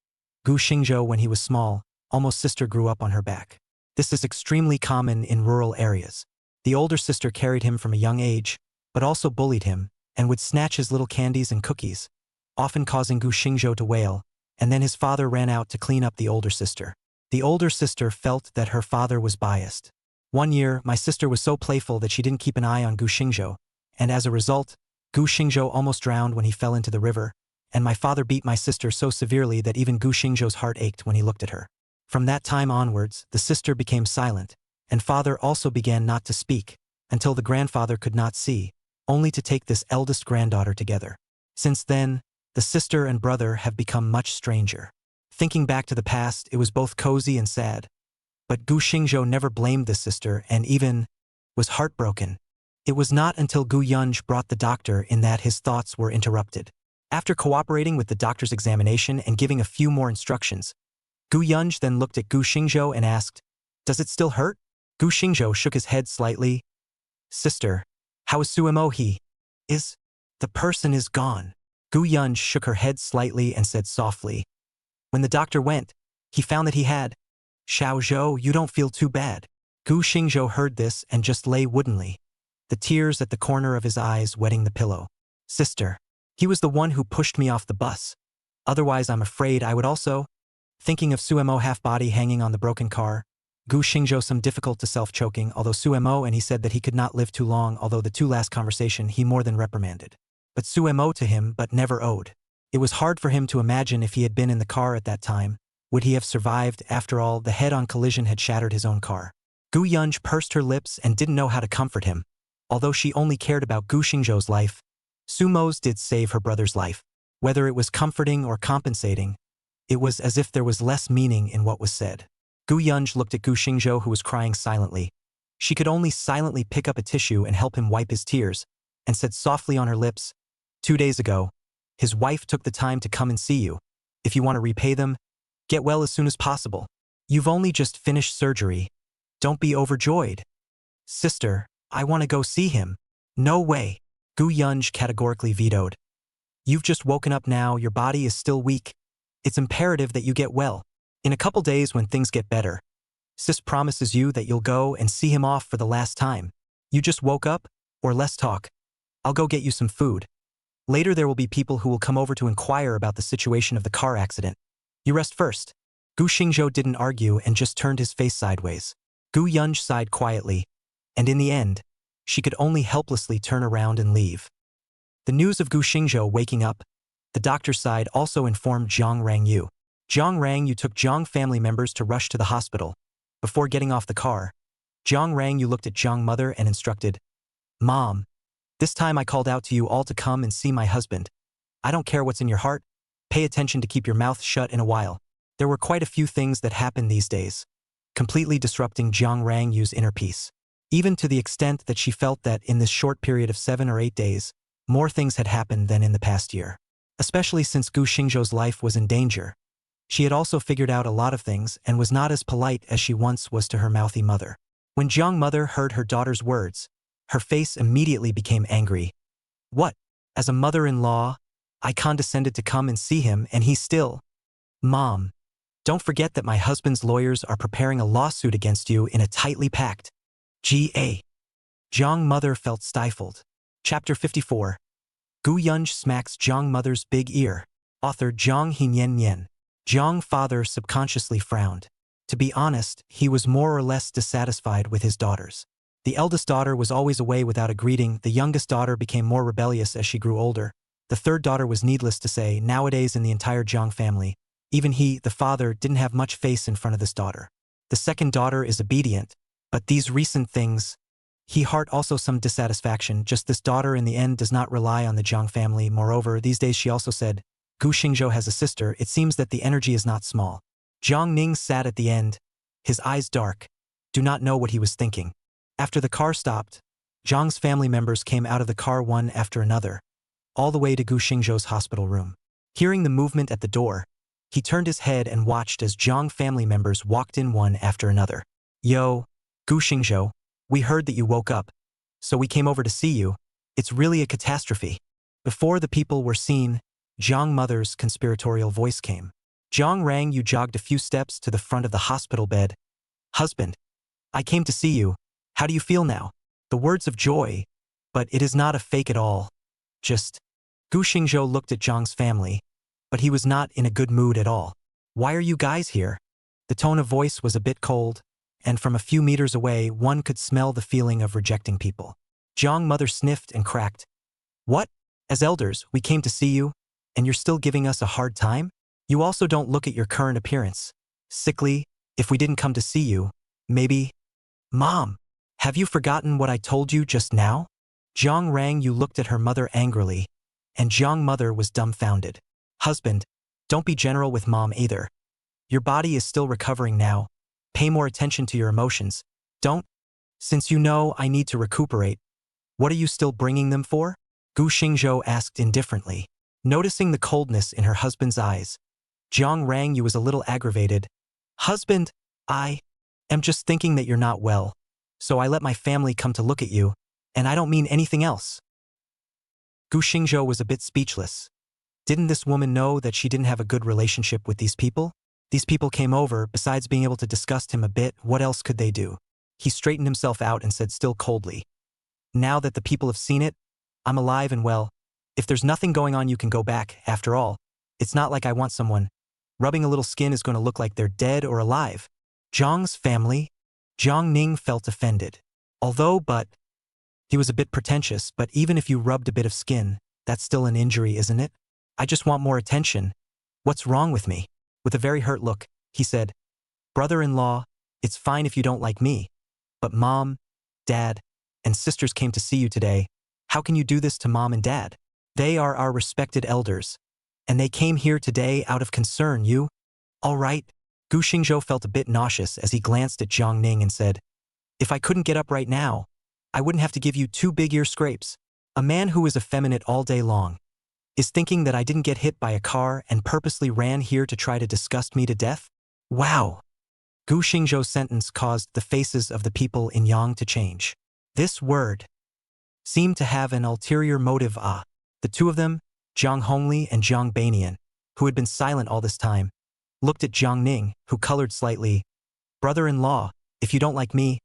[SPEAKER 1] Gu Xingzhou, when he was small, almost sister grew up on her back. This is extremely common in rural areas. The older sister carried him from a young age, but also bullied him, and would snatch his little candies and cookies, often causing Gu Xingzhou to wail, and then his father ran out to clean up the older sister. The older sister felt that her father was biased. One year, my sister was so playful that she didn't keep an eye on Gu Xingzhou, and as a result, Gu Xingzhou almost drowned when he fell into the river, and my father beat my sister so severely that even Gu Xingzhou's heart ached when he looked at her. From that time onwards, the sister became silent, and father also began not to speak, until the grandfather could not see, only to take this eldest granddaughter together. Since then, the sister and brother have become much stranger. Thinking back to the past, it was both cozy and sad. But Gu Xingzhou never blamed the sister and even was heartbroken. It was not until Gu Yunj brought the doctor in that his thoughts were interrupted. After cooperating with the doctor's examination and giving a few more instructions, Gu Yunj then looked at Gu Xingzhou and asked, "Does it still hurt?" Gu Xingzhou shook his head slightly. "Sister, how is Suemo? He is. The person is gone." Gu Yunj shook her head slightly and said softly. When the doctor went, he found that he had. "Xiao Zhou, you don't feel too bad." Gu Xingzhou heard this and just lay woodenly, the tears at the corner of his eyes wetting the pillow. "Sister, he was the one who pushed me off the bus. Otherwise I'm afraid I would also." Thinking of Suemo half-body hanging on the broken car, Gu Xingzhou some difficult to self-choking, although Suemo and he said that he could not live too long, although the two last conversation he more than reprimanded. But Suemo to him but never owed. It was hard for him to imagine if he had been in the car at that time, would he have survived? After all, the head-on collision had shattered his own car. Gu Yunj pursed her lips and didn't know how to comfort him. Although she only cared about Gu Xingzhou's life, Sumo's did save her brother's life. Whether it was comforting or compensating, it was as if there was less meaning in what was said. Gu Yunj looked at Gu Xingzhou, who was crying silently. She could only silently pick up a tissue and help him wipe his tears, and said softly on her lips, 2 days ago, his wife took the time to come and see you. If you want to repay them, get well as soon as possible. You've only just finished surgery. Don't be overjoyed." "Sister, I want to go see him." "No way," Gu Yunj categorically vetoed. "You've just woken up now, your body is still weak. It's imperative that you get well. In a couple days when things get better, Sis promises you that you'll go and see him off for the last time. You just woke up? Or less talk. I'll go get you some food. Later there will be people who will come over to inquire about the situation of the car accident. You rest first." Gu Xingzhou didn't argue and just turned his face sideways. Gu Yunj sighed quietly, and in the end, she could only helplessly turn around and leave. The news of Gu Xingzhou waking up, the doctor's side also informed Zhang Rangyu. Zhang Rangyu took Zhang family members to rush to the hospital. Before getting off the car, Zhang Rangyu looked at Zhang mother and instructed, "Mom, this time I called out to you all to come and see my husband. I don't care what's in your heart. Pay attention to keep your mouth shut in a while." There were quite a few things that happened these days, completely disrupting Zhang Rangyu's inner peace. Even to the extent that she felt that in this short period of 7 or 8 days, more things had happened than in the past year. Especially since Gu Xingzhou's life was in danger. She had also figured out a lot of things and was not as polite as she once was to her mouthy mother. When Zhang mother heard her daughter's words, her face immediately became angry. "What? As a mother-in-law, I condescended to come and see him and he still—" "Mom, don't forget that my husband's lawyers are preparing a lawsuit against you in a tightly packed G.A." Zhang mother felt stifled. Chapter 54. Gu Yunj smacks Zhang mother's big ear. Author Zhang Hinyan. Zhang father subconsciously frowned. To be honest, he was more or less dissatisfied with his daughters. The eldest daughter was always away without a greeting, the youngest daughter became more rebellious as she grew older. The third daughter was needless to say, nowadays in the entire Zhang family. Even he, the father, didn't have much face in front of this daughter. The second daughter is obedient, but these recent things, he heart also some dissatisfaction, just this daughter in the end does not rely on the Zhang family. Moreover, these days she also said, Gu Xingzhou has a sister, it seems that the energy is not small. Zhang Ning sat at the end, his eyes dark, do not know what he was thinking. After the car stopped, Zhang's family members came out of the car one after another, all the way to Gu Xingzhou's hospital room. Hearing the movement at the door, he turned his head and watched as Zhang family members walked in one after another. "Yo, Gu Xingzhou, we heard that you woke up, so we came over to see you. It's really a catastrophe." Before the people were seen, Zhang mother's conspiratorial voice came. Zhang Rangyu jogged a few steps to the front of the hospital bed. "Husband, I came to see you. How do you feel now?" The words of joy, but it is not a fake at all. Just. Gu Xingzhou looked at Zhang's family, but he was not in a good mood at all. "Why are you guys here?" The tone of voice was a bit cold, and from a few meters away one could smell the feeling of rejecting people. Zhang mother sniffed and cracked. "What? As elders, we came to see you. And you're still giving us a hard time? You also don't look at your current appearance. Sickly, if we didn't come to see you, maybe… Mom, have you forgotten what I told you just now? Jiang Rangyu looked at her mother angrily, and Jiang mother was dumbfounded. Husband, don't be general with mom either. Your body is still recovering now. Pay more attention to your emotions. Don't. Since you know I need to recuperate, what are you still bringing them for? Gu Xingzhou asked indifferently. Noticing the coldness in her husband's eyes, Jiang Rangyu was a little aggravated. Husband, I am just thinking that you're not well, so I let my family come to look at you, and I don't mean anything else. Gu Xingzhou was a bit speechless. Didn't this woman know that she didn't have a good relationship with these people? These people came over, besides being able to disgust him a bit, what else could they do? He straightened himself out and said still coldly, now that the people have seen it, I'm alive and well. If there's nothing going on, you can go back. After all, it's not like I want someone. Rubbing a little skin is going to look like they're dead or alive. Zhang's family? Jiang Ning felt offended. He was a bit pretentious, but even if you rubbed a bit of skin, that's still an injury, isn't it? I just want more attention. What's wrong with me? With a very hurt look, he said, Brother-in-law, it's fine if you don't like me. But Mom, Dad, and sisters came to see you today. How can you do this to Mom and Dad? They are our respected elders. And they came here today out of concern, you? All right. Gu Xingzhou felt a bit nauseous as he glanced at Jiang Ning and said, If I couldn't get up right now, I wouldn't have to give you 2 big ear scrapes. A man who is effeminate all day long is thinking that I didn't get hit by a car and purposely ran here to try to disgust me to death? Wow. Gu Xingzhou's sentence caused the faces of the people in Yang to change. This word seemed to have an ulterior motive. The two of them, Jiang Hongli and Jiang Banian, who had been silent all this time, looked at Jiang Ning, who colored slightly. Brother-in-law, if you don't like me,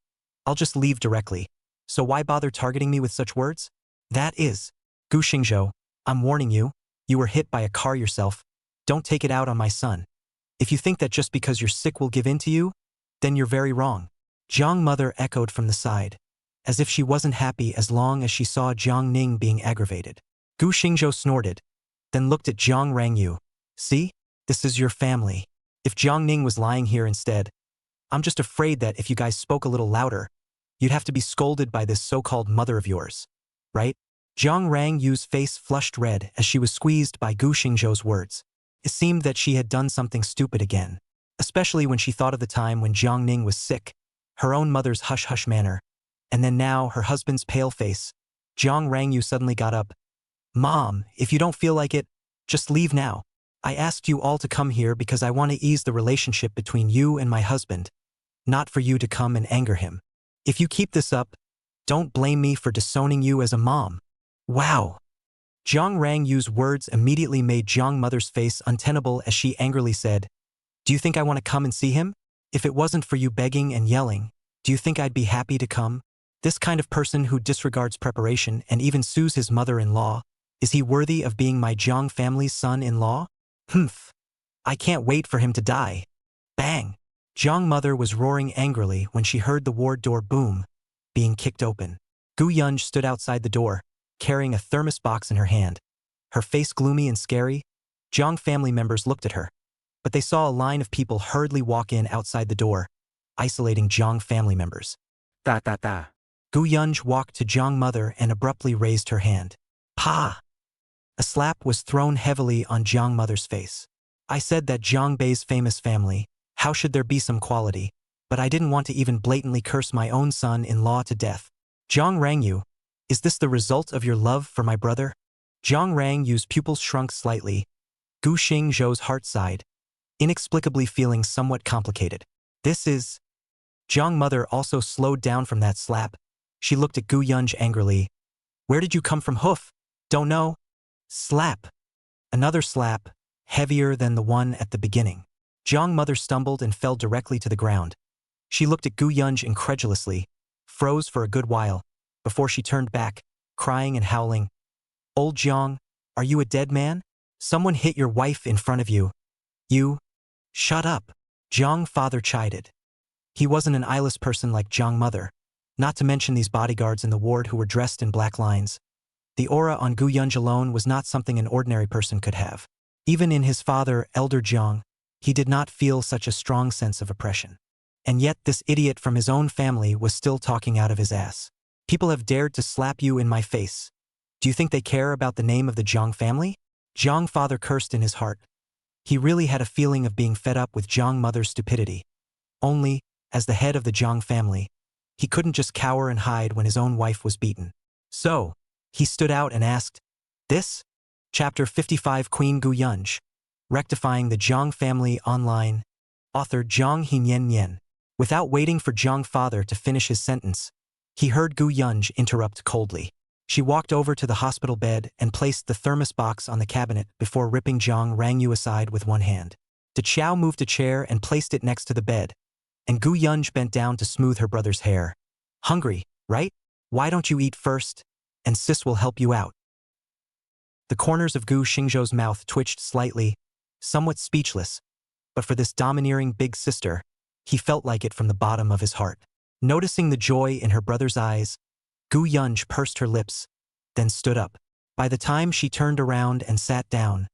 [SPEAKER 1] I'll just leave directly. So why bother targeting me with such words? That is, Gu Xingzhou, I'm warning you, you were hit by a car yourself. Don't take it out on my son. If you think that just because you're sick will give in to you, then you're very wrong. Jiang mother echoed from the side, as if she wasn't happy as long as she saw Jiang Ning being aggravated. Gu Xingzhou snorted, then looked at Jiang Rangyu. See? This is your family. If Jiang Ning was lying here instead, I'm just afraid that if you guys spoke a little louder, you'd have to be scolded by this so-called mother of yours. Right? Jiang Rangyu's face flushed red as she was squeezed by Gu Xingzhou's words. It seemed that she had done something stupid again, especially when she thought of the time when Jiang Ning was sick, her own mother's hush-hush manner, and then now her husband's pale face. Jiang Rangyu suddenly got up. Mom, if you don't feel like it, just leave now. I asked you all to come here because I want to ease the relationship between you and my husband, not for you to come and anger him. If you keep this up, don't blame me for disowning you as a mom. Wow. Jiang Rangyu's words immediately made Jiang mother's face untenable as she angrily said, Do you think I want to come and see him? If it wasn't for you begging and yelling, do you think I'd be happy to come? This kind of person who disregards preparation and even sues his mother-in-law, is he worthy of being my Jiang family's son-in-law? Humph. I can't wait for him to die. Bang. Jiang mother was roaring angrily when she heard the ward door boom, being kicked open. Gu Yunj stood outside the door, carrying a thermos box in her hand. Her face gloomy and scary, Jiang family members looked at her, but they saw a line of people hurriedly walk in outside the door, isolating Jiang family members.
[SPEAKER 2] Da da da.
[SPEAKER 1] Gu Yunj walked to Jiang mother and abruptly raised her hand. Pa! A slap was thrown heavily on Jiang mother's face. I said that Jiang Bei's famous family, how should there be some quality? But I didn't want to even blatantly curse my own son-in-law to death. Jiang Rangyu, is this the result of your love for my brother? Jiang Rangyu's pupils shrunk slightly. Gu Xingzhou's heart sighed, inexplicably feeling somewhat complicated. This is… Jiang mother also slowed down from that slap. She looked at Gu Yunj angrily. Where did you come from, hoof? Don't know. Slap. Another slap, heavier than the one at the beginning. Jiang mother stumbled and fell directly to the ground. She looked at Gu Yunj incredulously, froze for a good while, before she turned back, crying and howling. Old Jiang, are you a dead man? Someone hit your wife in front of you. You… Shut up. Jiang father chided. He wasn't an eyeless person like Jiang mother, not to mention these bodyguards in the ward who were dressed in black lines. The aura on Gu Yunj alone was not something an ordinary person could have. Even in his father, Elder Jiang, he did not feel such a strong sense of oppression. And yet this idiot from his own family was still talking out of his ass. People have dared to slap you in my face. Do you think they care about the name of the Jiang family? Jiang father cursed in his heart. He really had a feeling of being fed up with Jiang mother's stupidity. Only, as the head of the Jiang family, he couldn't just cower and hide when his own wife was beaten. So, he stood out and asked, "This?" Chapter 55 Queen Gu Yunj. Rectifying the Jiang family online. Author Jiang Hinian. Without waiting for Jiang father to finish his sentence, he heard Gu Yunj interrupt coldly. She walked over to the hospital bed and placed the thermos box on the cabinet before ripping Jiang Rangyu aside with one hand. De Chao moved a chair and placed it next to the bed, and Gu Yunj bent down to smooth her brother's hair. "Hungry, right? Why don't you eat first? And sis will help you out." The corners of Gu Xingzhou's mouth twitched slightly, somewhat speechless, but for this domineering big sister, he felt like it from the bottom of his heart. Noticing the joy in her brother's eyes, Gu Yunj pursed her lips, then stood up. By the time she turned around and sat down,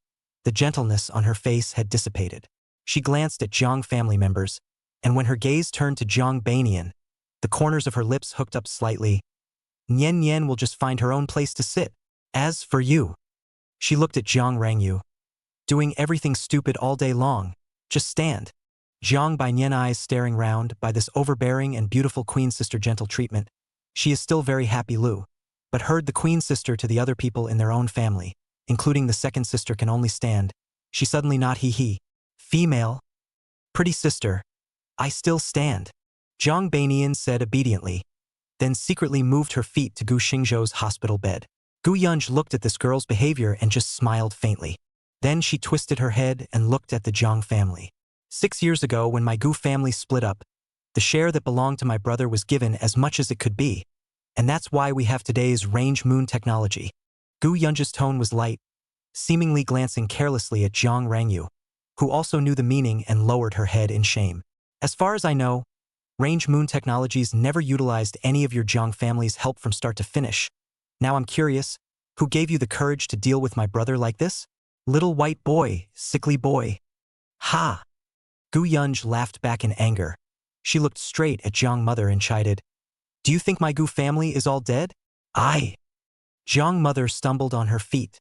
[SPEAKER 1] the gentleness on her face had dissipated. She glanced at Jiang family members, and when her gaze turned to Jiang Banian, the corners of her lips hooked up slightly. "Nian Nian will just find her own place to sit. As for you," she looked at Jiang Rangyu, "doing everything stupid all day long, just stand." Jiang Banian eyes staring round by this overbearing and beautiful queen sister gentle treatment. She is still very happy Lu, but heard the queen sister to the other people in their own family, including the second sister can only stand. She suddenly not he. "Female. Pretty sister. I still stand." Jiang Banian said obediently, then secretly moved her feet to Gu Xingzhou's hospital bed. Gu Yunj looked at this girl's behavior and just smiled faintly. Then she twisted her head and looked at the Jiang family. 6 years ago when my Gu family split up, the share that belonged to my brother was given as much as it could be, and that's why we have today's range moon technology. Gu Yunj's tone was light, seemingly glancing carelessly at Jiang Rangyu, who also knew the meaning and lowered her head in shame. "As far as I know, range moon technologies never utilized any of your Jiang family's help from start to finish. Now I'm curious, who gave you the courage to deal with my brother like this? Little white boy, sickly boy." "Ha!" Gu Yunj laughed back in anger. She looked straight at Jiang mother and chided, "Do you think my Gu family is all dead?" "I." Jiang mother stumbled on her feet,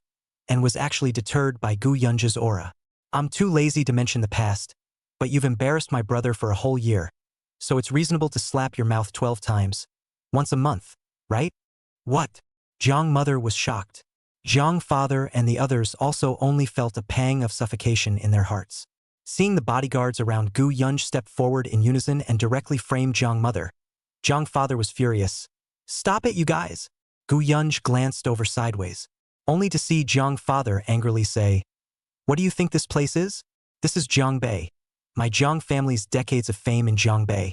[SPEAKER 1] and was actually deterred by Gu Yunj's aura. "I'm too lazy to mention the past, but you've embarrassed my brother for a whole year, so it's reasonable to slap your mouth 12 times. Once a month, right?" "What?" Jiang mother was shocked. Jiang father and the others also only felt a pang of suffocation in their hearts. Seeing the bodyguards around Gu Yunj step forward in unison and directly frame Jiang mother, Jiang father was furious. "Stop it, you guys!" Gu Yunj glanced over sideways, only to see Jiang father angrily say, "What do you think this place is? This is Jiangbei, my Jiang family's decades of fame in Jiangbei.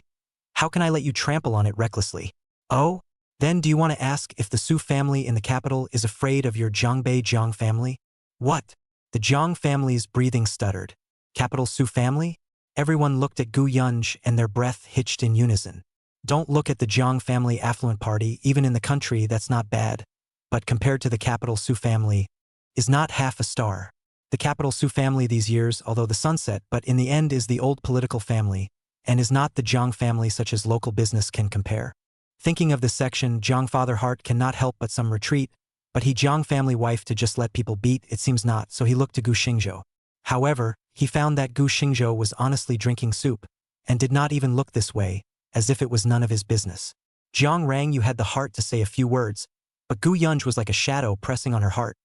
[SPEAKER 1] How can I let you trample on it recklessly? Oh? Then do you want to ask if the Su family in the capital is afraid of your Jiangbei Jiang family?" "What?" The Jiang family's breathing stuttered. "Capital Su family?" Everyone looked at Gu Yunj and their breath hitched in unison. Don't look at the Jiang family affluent party, even in the country that's not bad, but compared to the capital Su family, is not half a star. The capital Su family these years, although the sunset, but in the end is the old political family, and is not the Jiang family such as local business can compare. Thinking of this section, Jiang father heart cannot help but some retreat, but he Jiang family wife to just let people beat, it seems not, so he looked to Gu Xingzhou. However, he found that Gu Xingzhou was honestly drinking soup, and did not even look this way, as if it was none of his business. Jiang Rangyu had the heart to say a few words, but Gu Yunj was like a shadow pressing on her heart.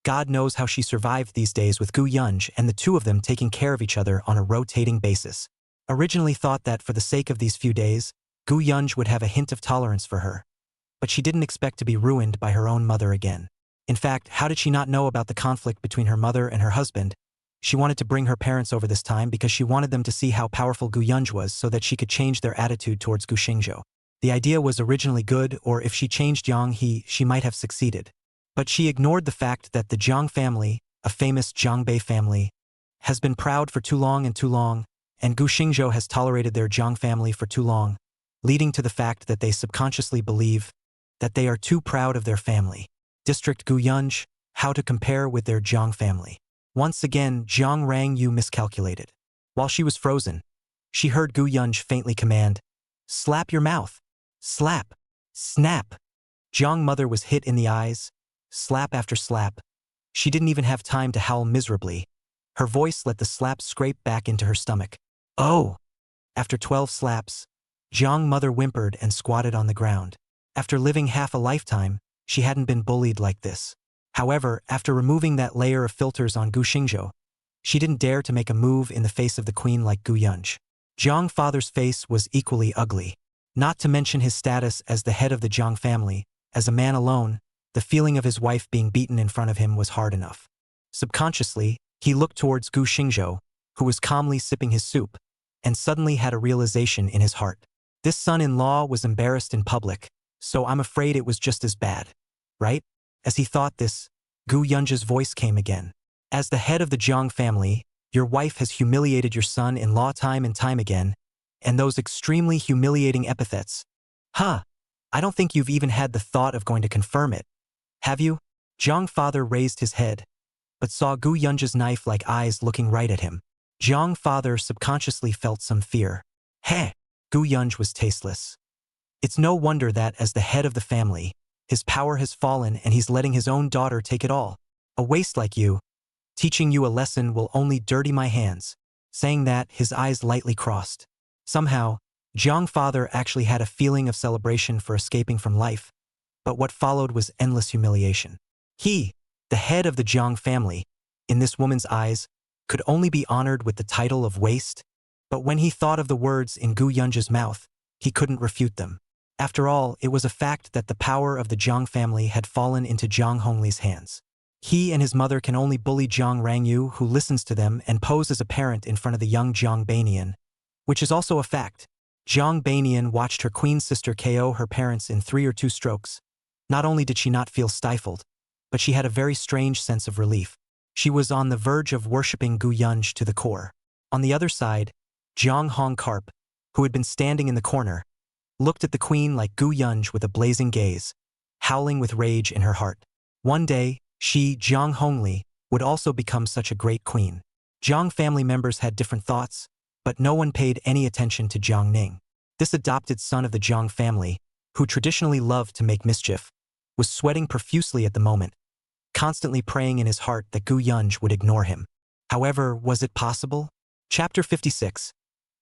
[SPEAKER 1] God knows how she survived these days with Gu Yunj and the two of them taking care of each other on a rotating basis. Originally thought that for the sake of these few days, Gu Yunj would have a hint of tolerance for her. But she didn't expect to be ruined by her own mother again. In fact, how did she not know about the conflict between her mother and her husband? She wanted to bring her parents over this time because she wanted them to see how powerful Gu Yunj was so that she could change their attitude towards Gu Xingzhou. The idea was originally good, or if she changed Yang He, she might have succeeded. But she ignored the fact that the Jiang family, a famous Jiangbei family, has been proud for too long, and Gu Xingzhou has tolerated their Jiang family for too long, leading to the fact that they subconsciously believe that they are too proud of their family. District Guyunj, how to compare with their Jiang family. Once again, Jiang Rangyu miscalculated. While she was frozen, she heard Guyunj faintly command, "Slap your mouth! Slap! Snap!" Jiang mother was hit in the eyes, slap after slap. She didn't even have time to howl miserably. Her voice let the slap scrape back into her stomach. "Oh!" After 12 slaps, Jiang mother whimpered and squatted on the ground. After living half a lifetime, she hadn't been bullied like this. However, after removing that layer of filters on Gu Xingzhou, she didn't dare to make a move in the face of the queen like Gu Yunj. Jiang father's face was equally ugly. Not to mention his status as the head of the Jiang family, as a man alone, the feeling of his wife being beaten in front of him was hard enough. Subconsciously, he looked towards Gu Xingzhou, who was calmly sipping his soup, and suddenly had a realization in his heart. This son-in-law was embarrassed in public, so I'm afraid it was just as bad, right? As he thought this, Gu Yunj's voice came again. As the head of the Jiang family, your wife has humiliated your son-in-law time and time again, and those extremely humiliating epithets. Huh, I don't think you've even had the thought of going to confirm it. Have you? Jiang father raised his head, but saw Gu Yunj's knife-like eyes looking right at him. Jiang father subconsciously felt some fear. Heh, Gu Yunj was tasteless. It's no wonder that, as the head of the family, his power has fallen and he's letting his own daughter take it all. A waste like you, teaching you a lesson will only dirty my hands. Saying that, his eyes lightly crossed. Somehow, Jiang father actually had a feeling of celebration for escaping from life, but what followed was endless humiliation. He, the head of the Jiang family, in this woman's eyes, could only be honored with the title of waste, but when he thought of the words in Gu Yunj's mouth, he couldn't refute them. After all, it was a fact that the power of the Jiang family had fallen into Jiang Hongli's hands. He and his mother can only bully Jiang Rangyu, who listens to them and pose as a parent in front of the young Jiang Banian, which is also a fact. Jiang Banian watched her queen sister KO her parents in 3 or 2 strokes. Not only did she not feel stifled, but she had a very strange sense of relief. She was on the verge of worshipping Gu Yunj to the core. On the other side, Jiang Hong Karp, who had been standing in the corner, looked at the queen like Gu Yunj with a blazing gaze, howling with rage in her heart. One day, she, Jiang Hongli, would also become such a great queen. Jiang family members had different thoughts, but no one paid any attention to Jiang Ning. This adopted son of the Jiang family, who traditionally loved to make mischief, was sweating profusely at the moment, constantly praying in his heart that Gu Yunj would ignore him. However, was it possible? Chapter 56.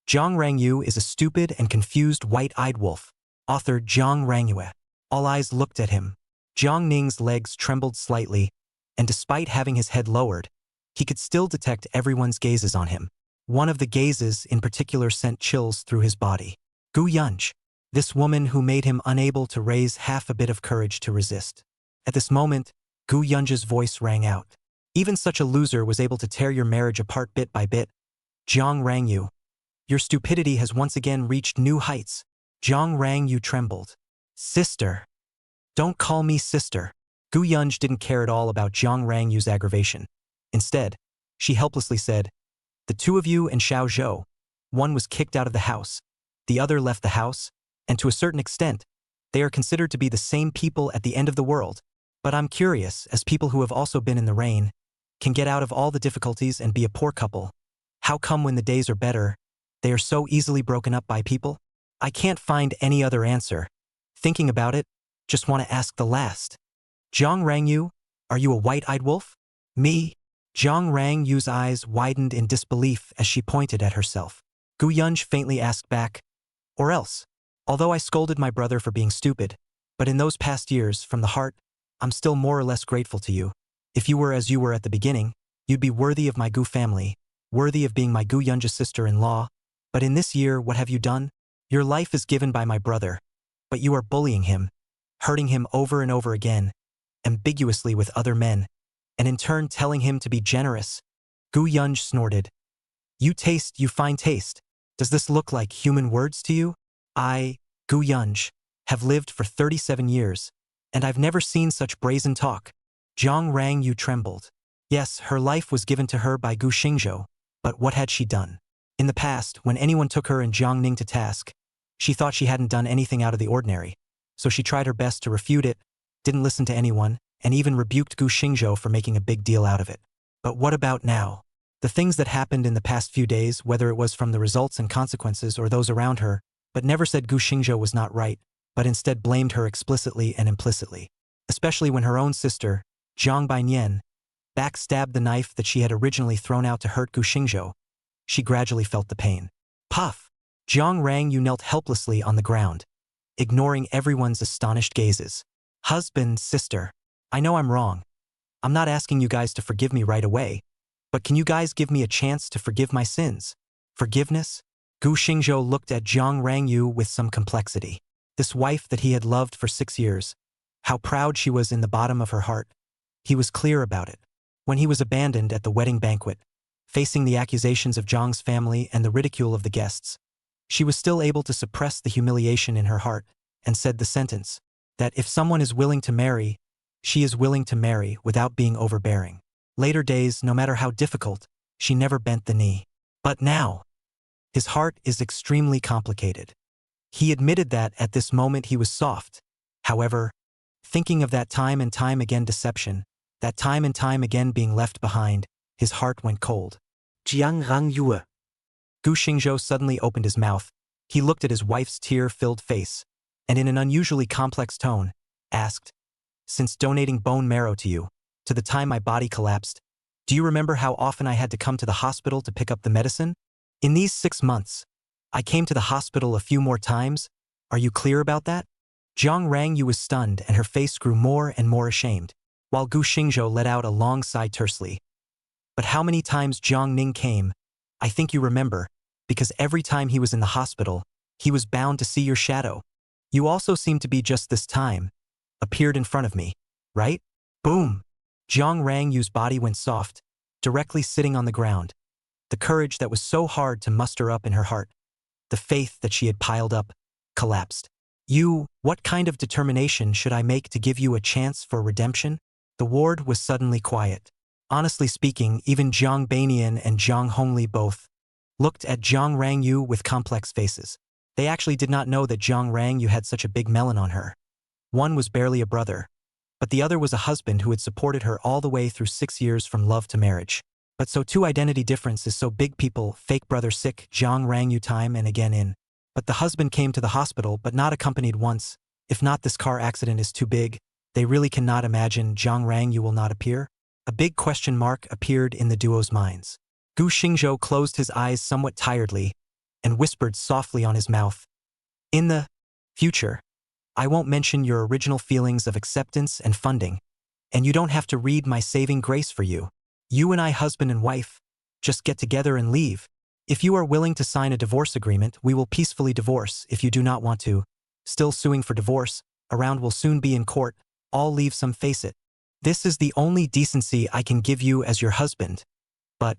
[SPEAKER 1] Jiang Rangyu is a stupid and confused white-eyed wolf. Author Jiang Rangyue. All eyes looked at him. Jiang Ning's legs trembled slightly, and despite having his head lowered, he could still detect everyone's gazes on him. One of the gazes in particular sent chills through his body. Gu Yunj, this woman who made him unable to raise half a bit of courage to resist. At this moment, Gu Yunj's voice rang out. Even such a loser was able to tear your marriage apart bit by bit. Jiang Rangyu, your stupidity has once again reached new heights. Jiang Rangyu trembled. Sister. Don't call me sister. Gu Yunj didn't care at all about Jiang Rangyu's aggravation. Instead, she helplessly said, "The two of you and Xiao Zhou, one was kicked out of the house, the other left the house, and to a certain extent, they are considered to be the same people at the end of the world. But I'm curious, as people who have also been in the rain, can get out of all the difficulties and be a poor couple, how come when the days are better, they are so easily broken up by people? I can't find any other answer. Thinking about it, just want to ask the last. Jiang Rangyu, are you a white-eyed wolf?" "Me?" Jiang Rangyu's eyes widened in disbelief as she pointed at herself. Gu Yunj faintly asked back, "Or else, although I scolded my brother for being stupid, but in those past years, from the heart, I'm still more or less grateful to you. If you were as you were at the beginning, you'd be worthy of my Gu family, worthy of being my Gu Yunja's sister-in-law. But in this year, what have you done? Your life is given by my brother, but you are bullying him, hurting him over and over again, ambiguously with other men, and in turn telling him to be generous." Gu Yunj snorted. You fine taste. Does this look like human words to you? I, Gu Yunj, have lived for 37 years, and I've never seen such brazen talk. Jiang Rangyu trembled. Yes, her life was given to her by Gu Xingzhou, but what had she done? In the past, when anyone took her and Jiang Ning to task, she thought she hadn't done anything out of the ordinary, so she tried her best to refute it, didn't listen to anyone, and even rebuked Gu Xingzhou for making a big deal out of it. But what about now? The things that happened in the past few days, whether it was from the results and consequences or those around her, but never said Gu Xingzhou was not right, but instead blamed her explicitly and implicitly. Especially when her own sister, Jiang Bainian, backstabbed the knife that she had originally thrown out to hurt Gu Xingzhou. She gradually felt the pain. Puff! Jiang Rangyu knelt helplessly on the ground, ignoring everyone's astonished gazes. Husband, sister, I know I'm wrong. I'm not asking you guys to forgive me right away, but can you guys give me a chance to forgive my sins? Forgiveness? Gu Xingzhou looked at Jiang Rangyu with some complexity. This wife that he had loved for 6 years, how proud she was in the bottom of her heart. He was clear about it. When he was abandoned at the wedding banquet, facing the accusations of Jiang's family and the ridicule of the guests, she was still able to suppress the humiliation in her heart and said the sentence, that if someone is willing to marry, she is willing to marry without being overbearing. Later days, no matter how difficult, she never bent the knee. But now, his heart is extremely complicated. He admitted that at this moment he was soft. However, thinking of that time and time again deception, that time and time again being left behind, his heart went cold.
[SPEAKER 2] Jiang Rangyue.
[SPEAKER 1] Gu Xingzhou suddenly opened his mouth. He looked at his wife's tear-filled face, and in an unusually complex tone, asked, "Since donating bone marrow to you, to the time my body collapsed, do you remember how often I had to come to the hospital to pick up the medicine? In these 6 months, I came to the hospital a few more times. Are you clear about that?" Jiang Rangyu was stunned and her face grew more and more ashamed, while Gu Xingzhou let out a long sigh tersely. "But how many times Jiang Ning came? I think you remember, because every time he was in the hospital, he was bound to see your shadow. You also seemed to be just this time, appeared in front of me, right?" Boom! Jiang Rangyu's body went soft, directly sitting on the ground. The courage that was so hard to muster up in her heart, the faith that she had piled up, collapsed. What kind of determination should I make to give you a chance for redemption?" The ward was suddenly quiet. Honestly speaking, even Jiang Bainian and Jiang Hongli both looked at Jiang Rangyu with complex faces. They actually did not know that Jiang Rangyu had such a big melon on her. One was barely a brother, but the other was a husband who had supported her all the way through 6 years from love to marriage. But so too identity difference is so big people, fake brother sick, Jiang Rangyu time and again in. But the husband came to the hospital but not accompanied once. If not, this car accident is too big. They really cannot imagine Jiang Rangyu will not appear. A big question mark appeared in the duo's minds. Gu Xingzhou closed his eyes somewhat tiredly and whispered softly on his mouth, "In the future, I won't mention your original feelings of acceptance and funding, and you don't have to read my saving grace for you. You and I, husband and wife, just get together and leave. If you are willing to sign a divorce agreement, we will peacefully divorce. If you do not want to, still suing for divorce, around will soon be in court, all leave some face it. This is the only decency I can give you as your husband." But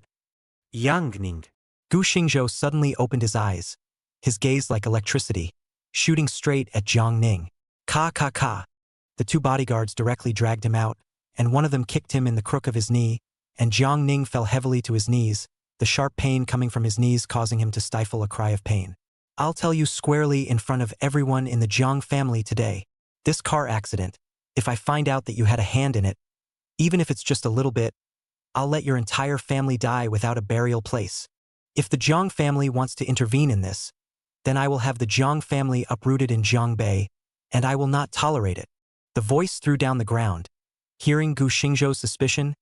[SPEAKER 2] Yang Ning.
[SPEAKER 1] Gu Xingzhou suddenly opened his eyes, his gaze like electricity, shooting straight at Jiang Ning. Ka ka ka. The 2 bodyguards directly dragged him out, and one of them kicked him in the crook of his knee, and Jiang Ning fell heavily to his knees, the sharp pain coming from his knees causing him to stifle a cry of pain. "I'll tell you squarely in front of everyone in the Jiang family today. This car accident, if I find out that you had a hand in it, even if it's just a little bit, I'll let your entire family die without a burial place. If the Jiang family wants to intervene in this, then I will have the Jiang family uprooted in Jiangbei, and I will not tolerate it." The voice threw down the ground, hearing Gu Xingzhou's suspicion,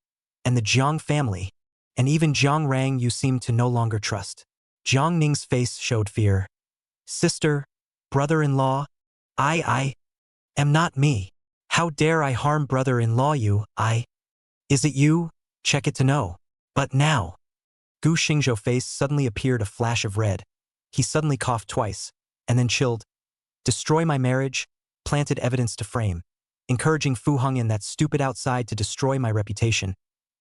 [SPEAKER 1] and the Jiang family, and even Jiang Rang you seemed to no longer trust. Jiang Ning's face showed fear. "Sister, brother-in-law, I am not me. How dare I harm brother-in-law you, Is it you? Check it to know." But now, Gu Xingzhou's face suddenly appeared a flash of red. He suddenly coughed twice, and then chilled. "Destroy my marriage," planted evidence to frame, encouraging Fu Heng and that stupid outside to destroy my reputation.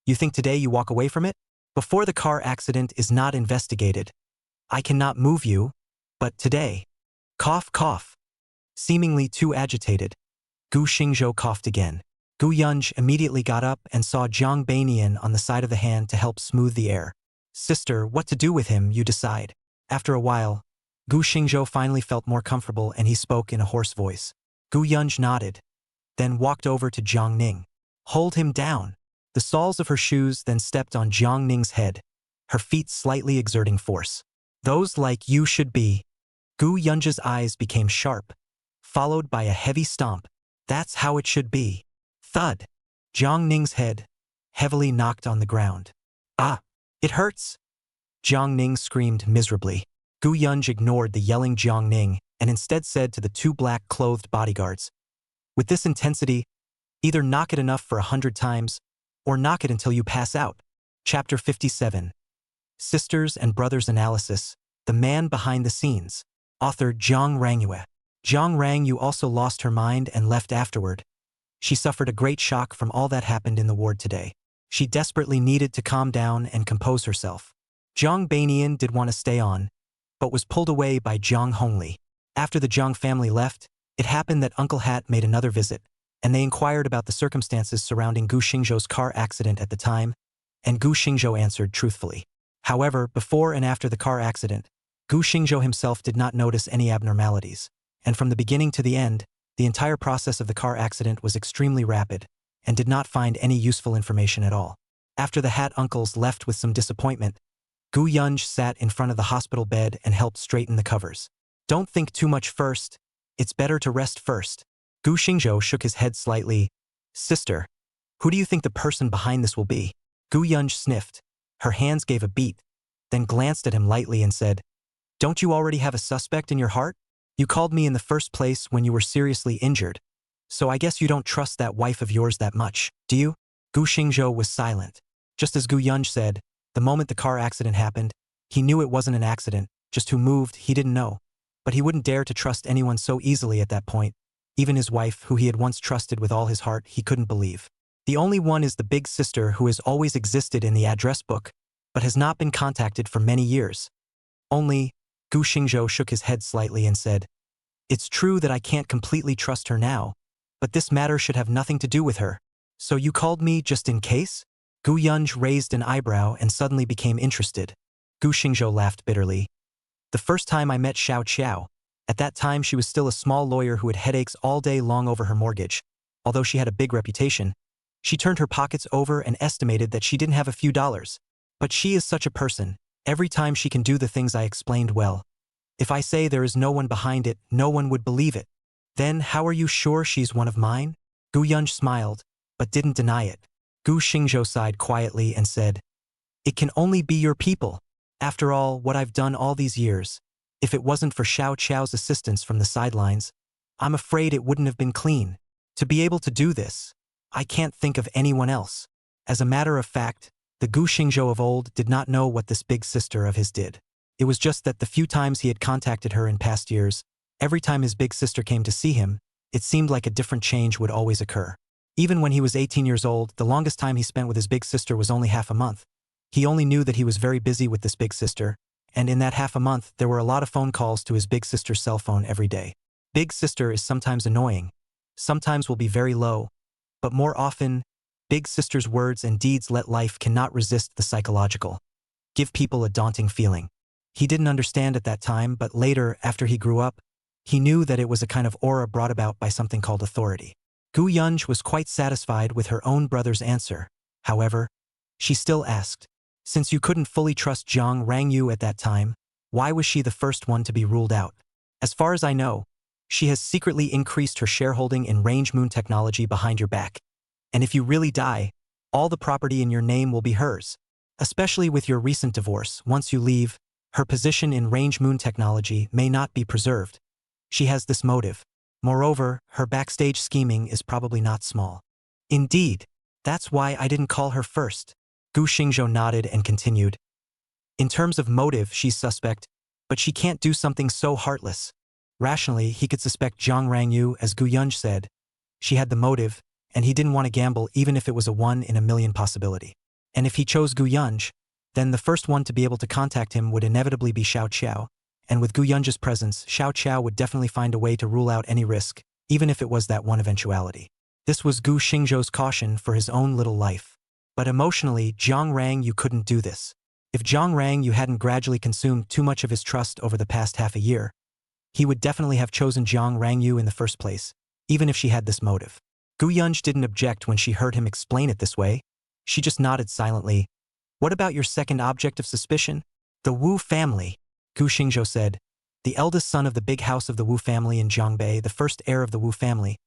[SPEAKER 1] "You think today you walk away from it? Before the car accident is not investigated, I cannot move you, but today." Cough, cough. Seemingly too agitated, Gu Xingzhou coughed again. Gu Yunj immediately got up and saw Jiang Bainian on the side of the hand to help smooth the air. "Sister, what to do with him, you decide." After a while, Gu Xingzhou finally felt more comfortable and he spoke in a hoarse voice. Gu Yunj nodded, then walked over to Jiang Ning. Hold him down. The soles of her shoes then stepped on Jiang Ning's head, her feet slightly exerting force. Those like you should be. Gu Yunja's eyes became sharp, followed by a heavy stomp. That's how it should be. Thud. Jiang Ning's head heavily knocked on the ground. Ah! It hurts! Jiang Ning screamed miserably. Gu Yunj ignored the yelling Jiang Ning and instead said to the two black-clothed bodyguards, "With this intensity, either knock it enough for 100 times, or knock it until you pass out." Chapter 57. Sisters and Brothers Analysis, The Man Behind the Scenes. Author Zhang Rangyue. Zhang Rangyu also lost her mind and left afterward. She suffered a great shock from all that happened in the ward today. She desperately needed to calm down and compose herself. Zhang Banian did want to stay on, but was pulled away by Zhang Hongli. After the Zhang family left, it happened that Uncle Hat made another visit, and they inquired about the circumstances surrounding Gu Xingzhou's car accident at the time, and Gu Xingzhou answered truthfully. However, before and after the car accident, Gu Xingzhou himself did not notice any abnormalities, and from the beginning to the end, the entire process of the car accident was extremely rapid, and did not find any useful information at all. After the Hat uncles left with some disappointment, Gu Yunj sat in front of the hospital bed and helped straighten the covers. "Don't think too much first. It's better to rest first." Gu Xingzhou shook his head slightly. "Sister, who do you think the person behind this will be?" Gu Yunj sniffed. Her hands gave a beat, then glanced at him lightly and said, "Don't you already have a suspect in your heart? You called me in the first place when you were seriously injured, so I guess you don't trust that wife of yours that much, do you?" Gu Xingzhou was silent. Just as Gu Yunj said, the moment the car accident happened, he knew it wasn't an accident, just who moved he didn't know. But he wouldn't dare to trust anyone so easily at that point. Even his wife, who he had once trusted with all his heart, he couldn't believe. The only one is the big sister who has always existed in the address book, but has not been contacted for many years. Only, Gu Xingzhou shook his head slightly and said, "It's true that I can't completely trust her now, but this matter should have nothing to do with her. So you called me just in case?" Gu Yunj raised an eyebrow and suddenly became interested. Gu Xingzhou laughed bitterly. "The first time I met Xiao Qiao, at that time she was still a small lawyer who had headaches all day long over her mortgage. Although she had a big reputation, she turned her pockets over and estimated that she didn't have a few dollars. But she is such a person. Every time she can do the things I explained well. If I say there is no one behind it, no one would believe it. Then how are you sure she's one of mine?" Gu Yunj smiled, but didn't deny it. Gu Xingzhou sighed quietly and said, "It can only be your people. After all, what I've done all these years, if it wasn't for Xiao Qiao's assistance from the sidelines, I'm afraid it wouldn't have been clean. To be able to do this, I can't think of anyone else." As a matter of fact, the Gu Xingzhou of old did not know what this big sister of his did. It was just that the few times he had contacted her in past years, every time his big sister came to see him, it seemed like a different change would always occur. Even when he was 18 years old, the longest time he spent with his big sister was only half a month. He only knew that he was very busy with this big sister, and in that half a month there were a lot of phone calls to his big sister's cell phone every day. Big sister is sometimes annoying, sometimes will be very low, but more often, big sister's words and deeds let life cannot resist the psychological. Give people a daunting feeling. He didn't understand at that time, but later, after he grew up, he knew that it was a kind of aura brought about by something called authority. Gu Yunj was quite satisfied with her own brother's answer. However, she still asked, "Since you couldn't fully trust Zhang Rangyu at that time, why was she the first one to be ruled out?" "As far as I know, she has secretly increased her shareholding in Range Moon Technology behind your back. And if you really die, all the property in your name will be hers. Especially with your recent divorce, once you leave, her position in Range Moon Technology may not be preserved. She has this motive. Moreover, her backstage scheming is probably not small." "Indeed. That's why I didn't call her first." Gu Xingzhou nodded and continued. "In terms of motive, she's suspect, but she can't do something so heartless. Rationally, he could suspect Zhang Rangyu, as Gu Yunj said. She had the motive, and he didn't want to gamble even if it was a 1 in a million possibility. And if he chose Gu Yunj, then the first one to be able to contact him would inevitably be Xiao Qiao. And with Gu Yunj's presence, Xiao Qiao would definitely find a way to rule out any risk, even if it was that one eventuality. This was Gu Xingzhou's caution for his own little life. But emotionally, Zhang Rangyu couldn't do this. If Zhang Rangyu hadn't gradually consumed too much of his trust over the past half a year, he would definitely have chosen Zhang Rangyu in the first place, even if she had this motive. Gu Yunj didn't object when she heard him explain it this way. She just nodded silently. What about your second object of suspicion? The Wu family, Gu Xingzhou said. The eldest son of the big house of the Wu family in Zhangbei, the first heir of the Wu family.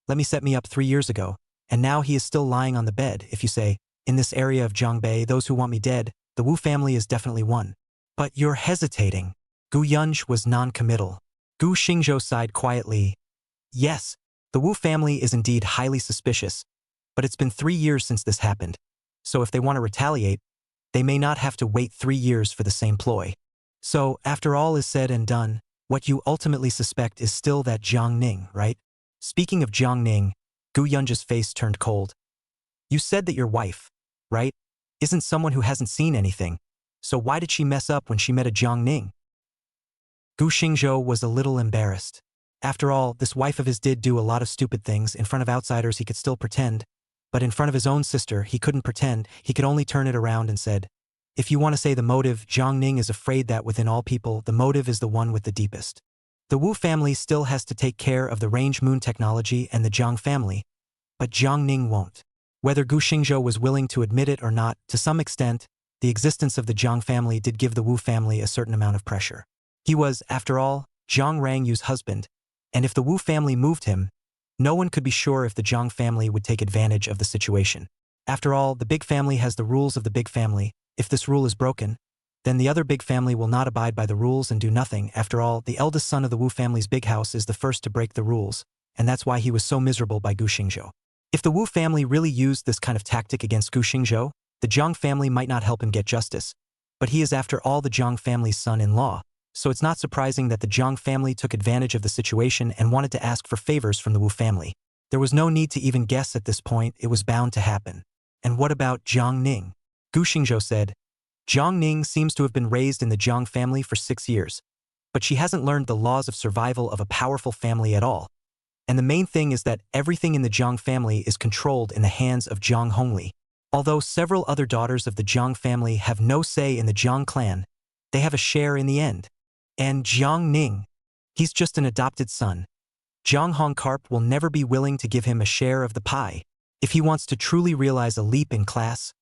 [SPEAKER 1] Let me set me up 3 years ago, and now he is still lying on the bed. If you say, in this area of Zhangbei, those who want me dead, the Wu family is definitely one. But you're hesitating. Gu Yunj was non-committal. Gu Xingzhou sighed quietly. Yes, the Wu family is indeed highly suspicious, but it's been 3 years since this happened. So if they want to retaliate, they may not have to wait 3 years for the same ploy. So, after all is said and done, what you ultimately suspect is still that Jiang Ning, right? Speaking of Jiang Ning, Gu Yunj's face turned cold. You said that your wife, right, isn't someone who hasn't seen anything, so why did she mess up when she met a Jiang Ning? Gu Xingzhou was a little embarrassed. After all, this wife of his did do a lot of stupid things. In front of outsiders he could still pretend, but in front of his own sister he couldn't pretend. He could only turn it around and said, if you want to say the motive, Jiang Ning is afraid that within all people the motive is the one with the deepest. The Wu family still has to take care of the range moon technology and the Jiang family, but Jiang Ning won't. Whether Gu Xingzhou was willing to admit it or not, to some extent, the existence of the Jiang family did give the Wu family a certain amount of pressure. He was, after all, Jiang Rangyu's husband, and if the Wu family moved him, no one could be sure if the Jiang family would take advantage of the situation. After all, the big family has the rules of the big family. If this rule is broken, then the other big family will not abide by the rules and do nothing. After all, the eldest son of the Wu family's big house is the first to break the rules, and that's why he was so miserable by Gu Xingzhou. If the Wu family really used this kind of tactic against Gu Xingzhou, the Jiang family might not help him get justice. But he is after all the Jiang family's son-in-law, so it's not surprising that the Jiang family took advantage of the situation and wanted to ask for favors from the Wu family. There was no need to even guess at this point, it was bound to happen. And what about Jiang Ning? Gu Xingzhou said, Jiang Ning seems to have been raised in the Jiang family for 6 years, but she hasn't learned the laws of survival of a powerful family at all. And the main thing is that everything in the Jiang family is controlled in the hands of Jiang Hongli. Although several other daughters of the Jiang family have no say in the Jiang clan, they have a share in the end. And Jiang Ning, he's just an adopted son. Jiang Hongkarp will never be willing to give him a share of the pie. If he wants to truly realize a leap in class,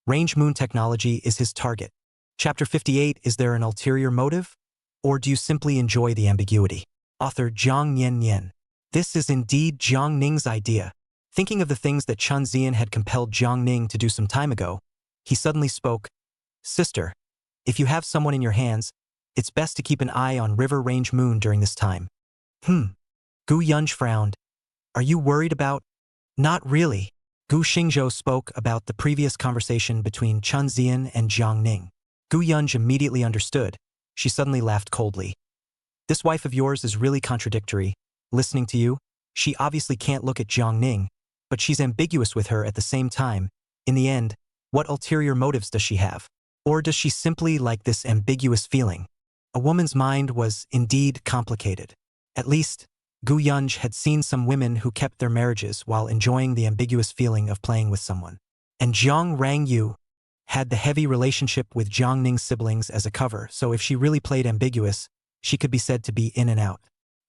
[SPEAKER 1] range moon technology is his target. Chapter 58. Is there an ulterior motive? Or do you simply enjoy the ambiguity? Author Zhang Nian. This is indeed Jiang Ning's idea. Thinking of the things that Chen Zian had compelled Jiang Ning to do some time ago, he suddenly spoke, Sister, if you have someone in your hands, it's best to keep an eye on River Range Moon during this time. Gu Yunj frowned. Are you worried about? Not really. Gu Xingzhou spoke about the previous conversation between Chen Zian and Jiang Ning. Gu Yunj immediately understood. She suddenly laughed coldly. This wife of yours is really contradictory. Listening to you, she obviously can't look at Jiang Ning, but she's ambiguous with her at the same time. In the end, what ulterior motives does she have? Or does she simply like this ambiguous feeling? A woman's mind was indeed complicated. At least, Gu Yunj had seen some women who kept their marriages while enjoying the ambiguous feeling of playing with someone. And Jiang Rangyu had the heavy relationship with Jiang Ning's siblings as a cover, so if she really played ambiguous, she could be said to be in and out.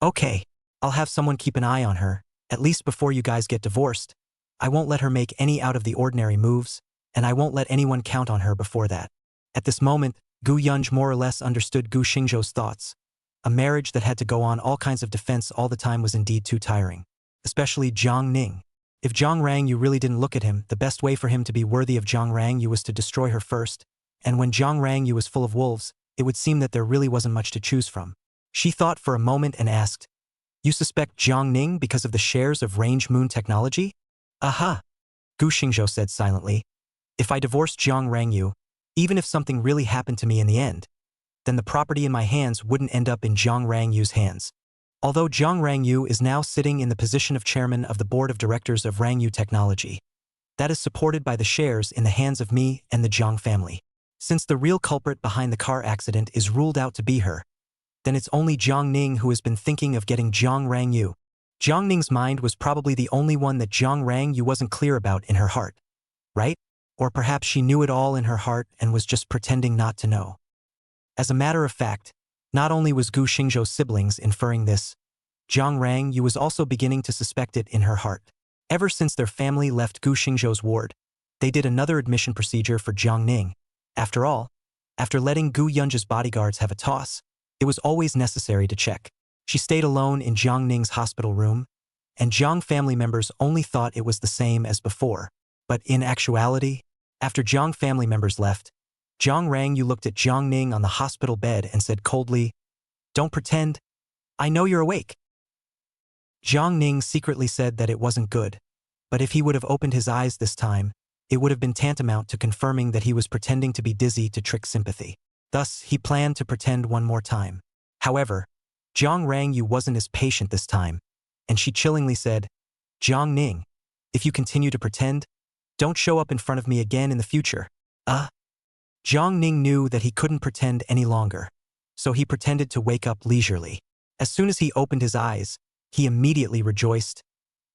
[SPEAKER 1] Okay, I'll have someone keep an eye on her, at least before you guys get divorced. I won't let her make any out-of-the-ordinary moves, and I won't let anyone count on her before that. At this moment, Gu Yunj more or less understood Gu Xingzhou's thoughts. A marriage that had to go on all kinds of defense all the time was indeed too tiring. Especially Jiang Ning. If Jiang Rangyu really didn't look at him, the best way for him to be worthy of Jiang Rangyu was to destroy her first, and when Jiang Rangyu was full of wolves, it would seem that there really wasn't much to choose from. She thought for a moment and asked, You suspect Jiang Ning because of the shares of range moon technology? Aha! Gu Xingzhou said silently. If I divorced Jiang Rangyu, even if something really happened to me in the end, then the property in my hands wouldn't end up in Jiang Rangyu's hands. Although Jiang Rangyu is now sitting in the position of chairman of the board of directors of Rangyu Technology, that is supported by the shares in the hands of me and the Jiang family. Since the real culprit behind the car accident is ruled out to be her, then it's only Jiang Ning who has been thinking of getting Jiang Rangyu. Jiang Ning's mind was probably the only one that Jiang Rangyu wasn't clear about in her heart, right? Or perhaps she knew it all in her heart and was just pretending not to know. As a matter of fact, not only was Gu Xingzhou's siblings inferring this, Jiang Rangyu was also beginning to suspect it in her heart. Ever since their family left Gu Xingzhou's ward, they did another admission procedure for Jiang Ning. After all, after letting Gu Yunzhe's bodyguards have a toss, it was always necessary to check. She stayed alone in Jiang Ning's hospital room, and Jiang family members only thought it was the same as before. But in actuality, after Jiang family members left, Jiang Rangyu looked at Jiang Ning on the hospital bed and said coldly, "Don't pretend. I know you're awake." Jiang Ning secretly said that it wasn't good, but if he would have opened his eyes this time, it would have been tantamount to confirming that he was pretending to be dizzy to trick sympathy. Thus, he planned to pretend one more time. However, Jiang Rangyu wasn't as patient this time, and she chillingly said, "Jiang Ning, if you continue to pretend, don't show up in front of me again in the future." Jiang Ning knew that he couldn't pretend any longer, so he pretended to wake up leisurely. As soon as he opened his eyes, he immediately rejoiced.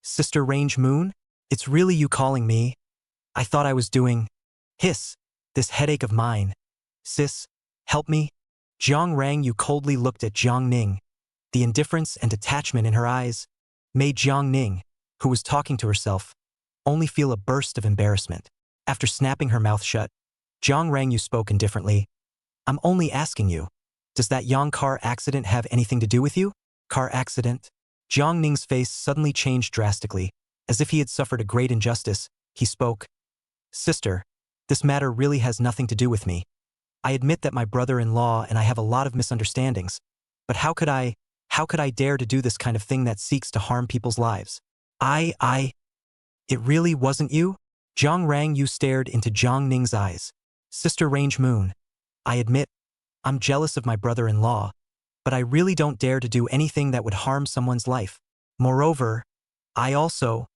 [SPEAKER 1] "Sister Range Moon, it's really you calling me? I thought I was doing, hiss, this headache of mine. Sis, help me." Jiang Rangyu coldly looked at Jiang Ning. The indifference and detachment in her eyes made Jiang Ning, who was talking to herself, only feel a burst of embarrassment. After snapping her mouth shut, Jiang Rangyu spoke indifferently. "I'm only asking you, does that Yang car accident have anything to do with you?" "Car accident?" Jiang Ning's face suddenly changed drastically. As if he had suffered a great injustice, he spoke. "Sister, this matter really has nothing to do with me. I admit that my brother-in-law and I have a lot of misunderstandings, but how could I dare to do this kind of thing that seeks to harm people's lives? It really wasn't you?" Jiang Rangyu stared into Jiang Ning's eyes. "Sister Range Moon, I admit, I'm jealous of my brother-in-law, but I really don't dare to do anything that would harm someone's life. Moreover, I also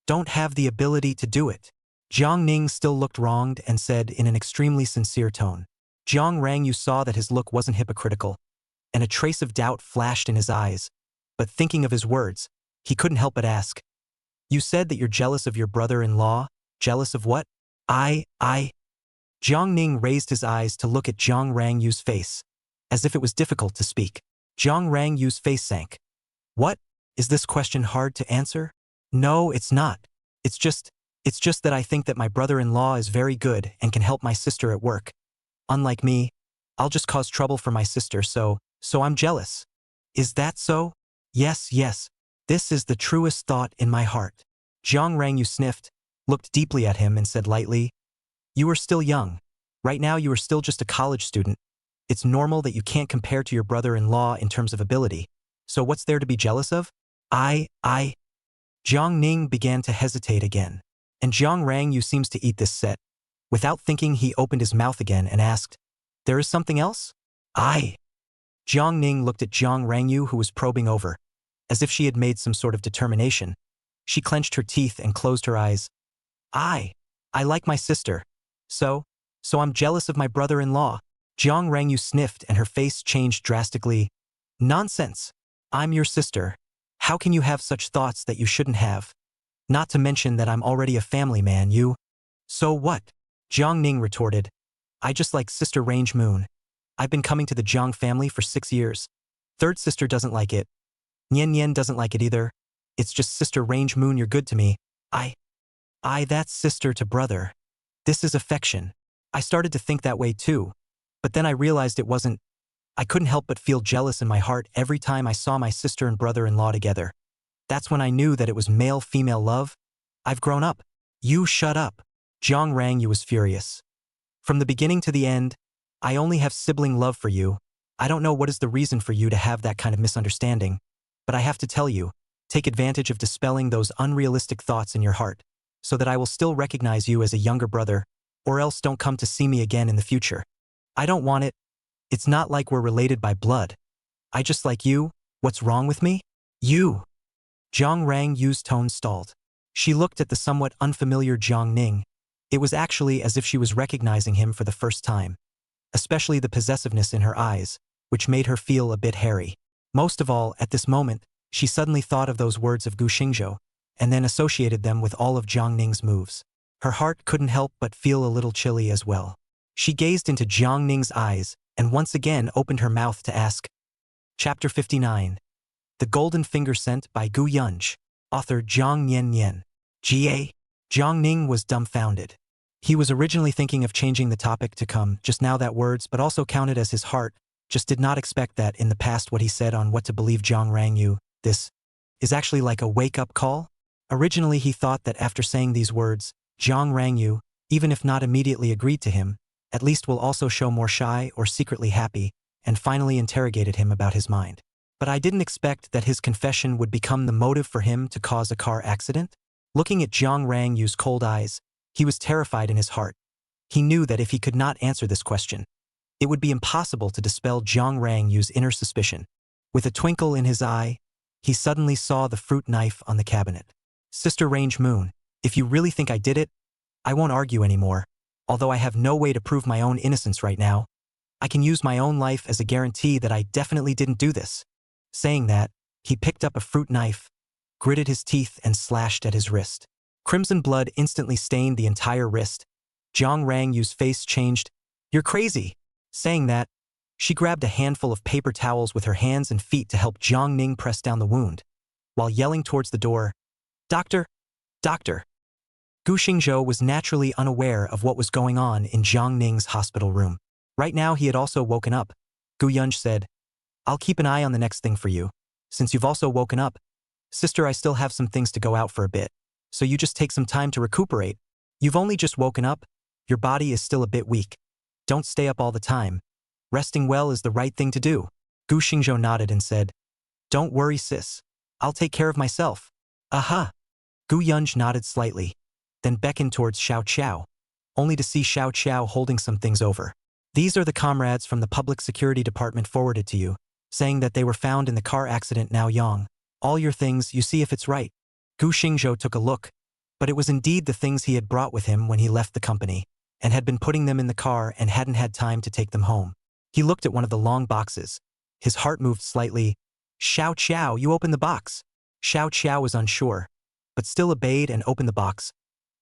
[SPEAKER 1] don't have the ability to do it." Jiang Ning still looked wronged and said in an extremely sincere tone. Jiang Rangyu saw that his look wasn't hypocritical, and a trace of doubt flashed in his eyes, but thinking of his words, he couldn't help but ask, "You said that you're jealous of your brother-in-law? Jealous of what?" Jiang Ning raised his eyes to look at Jiang Rangyu's face, as if it was difficult to speak. Jiang Rangyu's face sank. "What? Is this question hard to answer?" "No, it's not. It's just that I think that my brother-in-law is very good and can help my sister at work. Unlike me, I'll just cause trouble for my sister, so I'm jealous." "Is that so?" Yes. This is the truest thought in my heart." Jiang Rangyu sniffed, looked deeply at him and said lightly, "You are still young. Right now you are still just a college student. It's normal that you can't compare to your brother-in-law in terms of ability. So what's there to be jealous of?" Jiang Ning began to hesitate again, and Jiang Rangyu seems to eat this set. Without thinking, he opened his mouth again and asked, "There is something else?" Jiang Ning looked at Jiang Rangyu, who was probing over, as if she had made some sort of determination. She clenched her teeth and closed her eyes. I like my sister. So I'm jealous of my brother-in-law." Jiang Rangyu sniffed and her face changed drastically. "Nonsense. I'm your sister. How can you have such thoughts that you shouldn't have? Not to mention that I'm already a family man, you." "So what?" Jiang Ning retorted. "I just like Sister Range Moon. I've been coming to the Jiang family for 6 years. Third sister doesn't like it. Nian doesn't like it either. It's just Sister Range Moon, you're good to me. That's sister to brother. This is affection." I started to think that way too, but then I realized it wasn't. I couldn't help but feel jealous in my heart every time I saw my sister and brother-in-law together. That's when I knew that it was male-female love. I've grown up. "You shut up." Jiang Rangyu was furious. "From the beginning to the end, I only have sibling love for you. I don't know what is the reason for you to have that kind of misunderstanding, but I have to tell you, take advantage of dispelling those unrealistic thoughts in your heart, so that I will still recognize you as a younger brother, or else don't come to see me again in the future. I don't want it. It's not like we're related by blood. I just like you. What's wrong with me?" "You." Jiang Rangyu's tone stalled. She looked at the somewhat unfamiliar Jiang Ning. It was actually as if she was recognizing him for the first time, especially the possessiveness in her eyes, which made her feel a bit hairy. Most of all, at this moment, she suddenly thought of those words of Gu Xingzhou, and then associated them with all of Jiang Ning's moves. Her heart couldn't help but feel a little chilly as well. She gazed into Jiang Ning's eyes and once again opened her mouth to ask. Chapter 59. The Golden Finger Scent by Gu Yunzhe. Author Zhang Nian. GA? Jiang Ning was dumbfounded. He was originally thinking of changing the topic to come just now that words, but also counted as his heart, just did not expect that in the past what he said on what to believe Jiang Rangyu, this is actually like a wake-up call? Originally he thought that after saying these words, Jiang Rangyu, even if not immediately agreed to him, at least will also show more shy or secretly happy, and finally interrogated him about his mind. But I didn't expect that his confession would become the motive for him to cause a car accident. Looking at Jiang Rangyu's cold eyes, he was terrified in his heart. He knew that if he could not answer this question, it would be impossible to dispel Jiang Rangyu's inner suspicion. With a twinkle in his eye, he suddenly saw the fruit knife on the cabinet. Sister Range Moon, if you really think I did it, I won't argue anymore. Although I have no way to prove my own innocence right now, I can use my own life as a guarantee that I definitely didn't do this. Saying that, he picked up a fruit knife, gritted his teeth and slashed at his wrist. Crimson blood instantly stained the entire wrist. Jiang Rangyu's face changed. You're crazy. Saying that, she grabbed a handful of paper towels with her hands and feet to help Jiang Ning press down the wound, while yelling towards the door, Doctor! Doctor! Gu Xingzhou was naturally unaware of what was going on in Jiang Ning's hospital room. Right now he had also woken up. Gu Yunj said, I'll keep an eye on the next thing for you. Since you've also woken up, sister, I still have some things to go out for a bit, so you just take some time to recuperate. You've only just woken up. Your body is still a bit weak. Don't stay up all the time. Resting well is the right thing to do. Gu Xingzhou nodded and said, Don't worry, sis. I'll take care of myself. Aha! Gu Yunj nodded slightly, then beckoned towards Xiao Qiao, only to see Xiao Qiao holding some things over. These are the comrades from the Public Security Department forwarded to you, saying that they were found in the car accident now Yang. All your things, you see if it's right. Gu Xingzhou took a look, but it was indeed the things he had brought with him when he left the company, and had been putting them in the car and hadn't had time to take them home. He looked at one of the long boxes. His heart moved slightly. Xiao Qiao, you open the box. Xiao Qiao was unsure, but still obeyed and opened the box.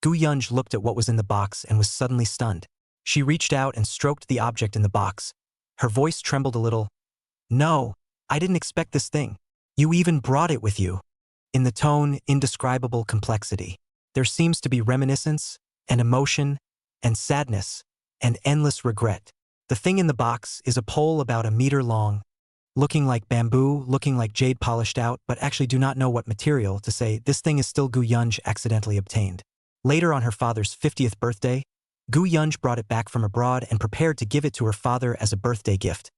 [SPEAKER 1] Gu Yunj looked at what was in the box and was suddenly stunned. She reached out and stroked the object in the box. Her voice trembled a little. No, I didn't expect this thing. You even brought it with you. In the tone, indescribable complexity. There seems to be reminiscence, and emotion, and sadness, and endless regret. The thing in the box is a pole about a meter long, looking like bamboo, looking like jade polished out, but actually do not know what material to say this thing is still Gu Yunj accidentally obtained. Later on her father's 50th birthday, Gu Yunj brought it back from abroad and prepared to give it to her father as a birthday gift,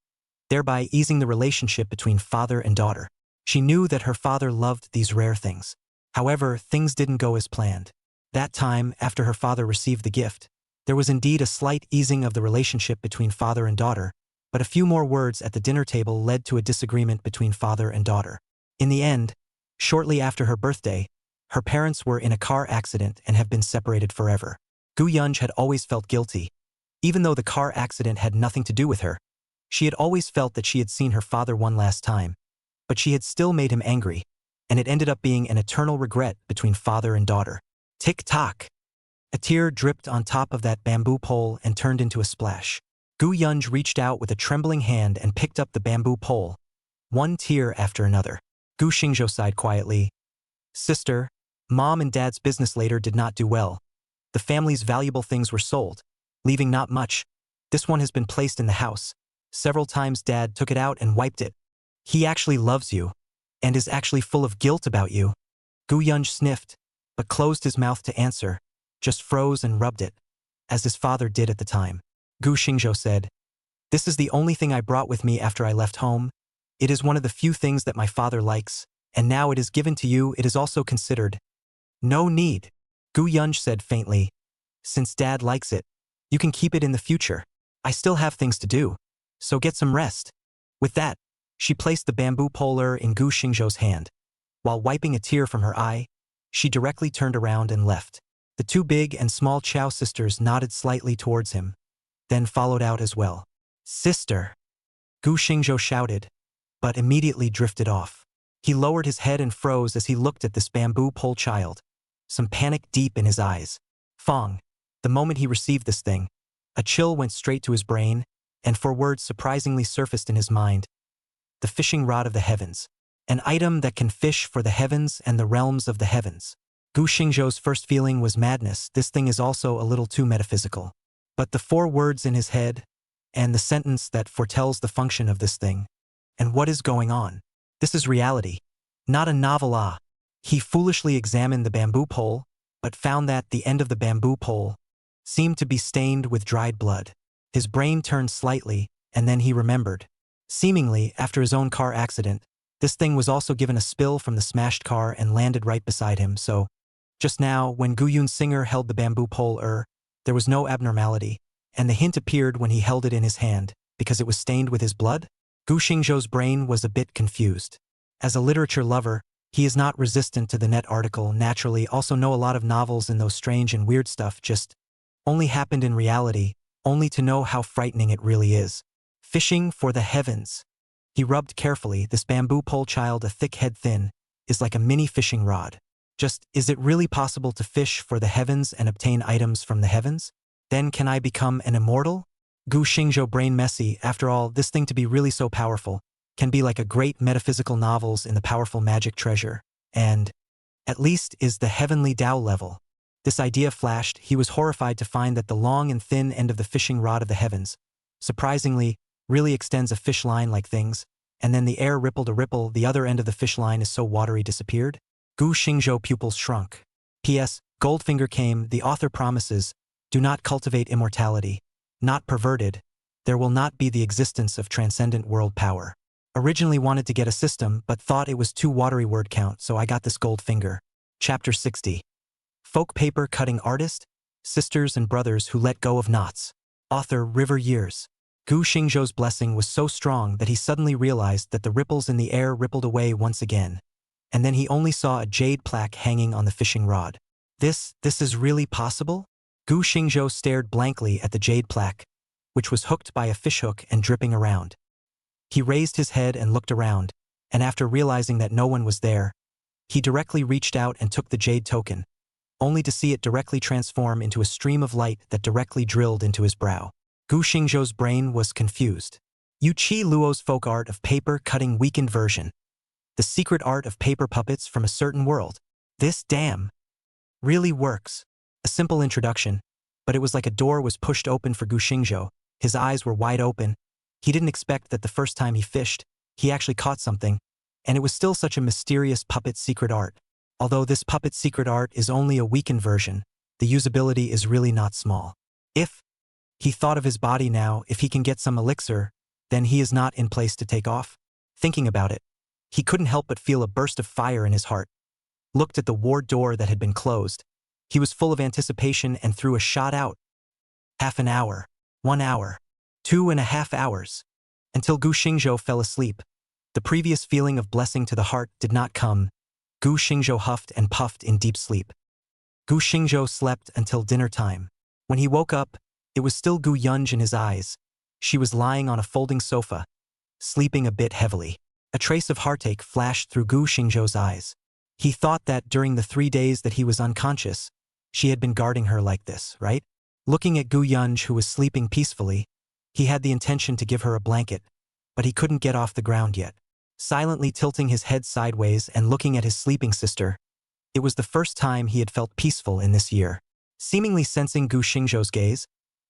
[SPEAKER 1] thereby easing the relationship between father and daughter. She knew that her father loved these rare things. However, things didn't go as planned. That time, after her father received the gift, there was indeed a slight easing of the relationship between father and daughter, but a few more words at the dinner table led to a disagreement between father and daughter. In the end, shortly after her birthday, her parents were in a car accident and have been separated forever. Gu Yunj had always felt guilty. Even though the car accident had nothing to do with her, she had always felt that she had seen her father one last time, but she had still made him angry, and it ended up being an eternal regret between father and daughter. Tick-tock! A tear dripped on top of that bamboo pole and turned into a splash. Gu Yunj reached out with a trembling hand and picked up the bamboo pole, one tear after another. Gu Xingzhou sighed quietly. Sister, Mom and Dad's business later did not do well. The family's valuable things were sold, leaving not much. This one has been placed in the house. Several times Dad took it out and wiped it. He actually loves you, and is actually full of guilt about you. Gu Yunj sniffed, but closed his mouth to answer, just froze and rubbed it, as his father did at the time. Gu Xingzhou said, This is the only thing I brought with me after I left home. It is one of the few things that my father likes, and now it is given to you. It is also considered. No need. Gu Yunj said faintly, Since Dad likes it, you can keep it in the future. I still have things to do, so get some rest. With that, she placed the bamboo polar in Gu Xingzhou's hand. While wiping a tear from her eye, she directly turned around and left. The two big and small Chao sisters nodded slightly towards him, then followed out as well. Sister! Gu Xingzhou shouted, but immediately drifted off. He lowered his head and froze as he looked at this bamboo pole child, some panic deep in his eyes. Fong. The moment he received this thing, a chill went straight to his brain, and four words surprisingly surfaced in his mind. The fishing rod of the heavens. An item that can fish for the heavens and the realms of the heavens. Gu Xingzhou's first feeling was madness. This thing is also a little too metaphysical. But the 4 words in his head, and the sentence that foretells the function of this thing, and what is going on. This is reality, not a novella. He foolishly examined the bamboo pole, but found that the end of the bamboo pole seemed to be stained with dried blood. His brain turned slightly, and then he remembered. Seemingly, after his own car accident, this thing was also given a spill from the smashed car and landed right beside him, so just now, when Gu Yunsinger held the bamboo pole there was no abnormality, and the hint appeared when he held it in his hand, because it was stained with his blood? Gu Xingzhou's brain was a bit confused. As a literature lover, he is not resistant to the net article, naturally also know a lot of novels and those strange and weird stuff just only happened in reality, only to know how frightening it really is. Fishing for the heavens. He rubbed carefully. This bamboo pole, child, a thick head thin, is like a mini fishing rod. Just, is it really possible to fish for the heavens and obtain items from the heavens? Then can I become an immortal? Gu Xingzhou brain messy. After all, this thing to be really so powerful can be like a great metaphysical novels in the powerful magic treasure. And, at least, is the heavenly Tao level. This idea flashed. He was horrified to find that the long and thin end of the fishing rod of the heavens, surprisingly, really extends a fish line like things, and then the air rippled a ripple, the other end of the fish line is so watery disappeared. Gu Xingzhou pupils shrunk. P.S. Goldfinger came, the author promises, do not cultivate immortality. Not perverted, there will not be the existence of transcendent world power. Originally wanted to get a system, but thought it was too watery word count, so I got this Goldfinger. Chapter 60. Folk paper cutting artist, sisters and brothers who let go of knots. Author River Years. Gu Xingzhou's blessing was so strong that he suddenly realized that the ripples in the air rippled away once again. And then he only saw a jade plaque hanging on the fishing rod. This is really possible? Gu Xingzhou stared blankly at the jade plaque, which was hooked by a fishhook and dripping around. He raised his head and looked around, and after realizing that no one was there, he directly reached out and took the jade token, only to see it directly transform into a stream of light that directly drilled into his brow. Gu Xingzhou's brain was confused. Yu Qi Luo's folk art of paper cutting weakened version. The secret art of paper puppets from a certain world. This really works. A simple introduction, but it was like a door was pushed open for Gu Xingzhou. His eyes were wide open. He didn't expect that the first time he fished, he actually caught something, and it was still such a mysterious puppet secret art. Although this puppet secret art is only a weakened version, the usability is really not small. If he thought of his body now, if he can get some elixir, then he is not in place to take off. Thinking about it, he couldn't help but feel a burst of fire in his heart. Looked at the ward door that had been closed. He was full of anticipation and threw a shot out. Half an hour, 1 hour, 2.5 hours, until Gu Xingzhou fell asleep. The previous feeling of blessing to the heart did not come. Gu Xingzhou huffed and puffed in deep sleep. Gu Xingzhou slept until dinner time. When he woke up, it was still Gu Yunj in his eyes. She was lying on a folding sofa, sleeping a bit heavily. A trace of heartache flashed through Gu Xingzhou's eyes. He thought that during the 3 days that he was unconscious, she had been guarding her like this, right? Looking at Gu Yunj, who was sleeping peacefully, he had the intention to give her a blanket, but he couldn't get off the ground yet. Silently tilting his head sideways and looking at his sleeping sister, it was the first time he had felt peaceful in this year. Seemingly sensing Gu Xingzhou's gaze,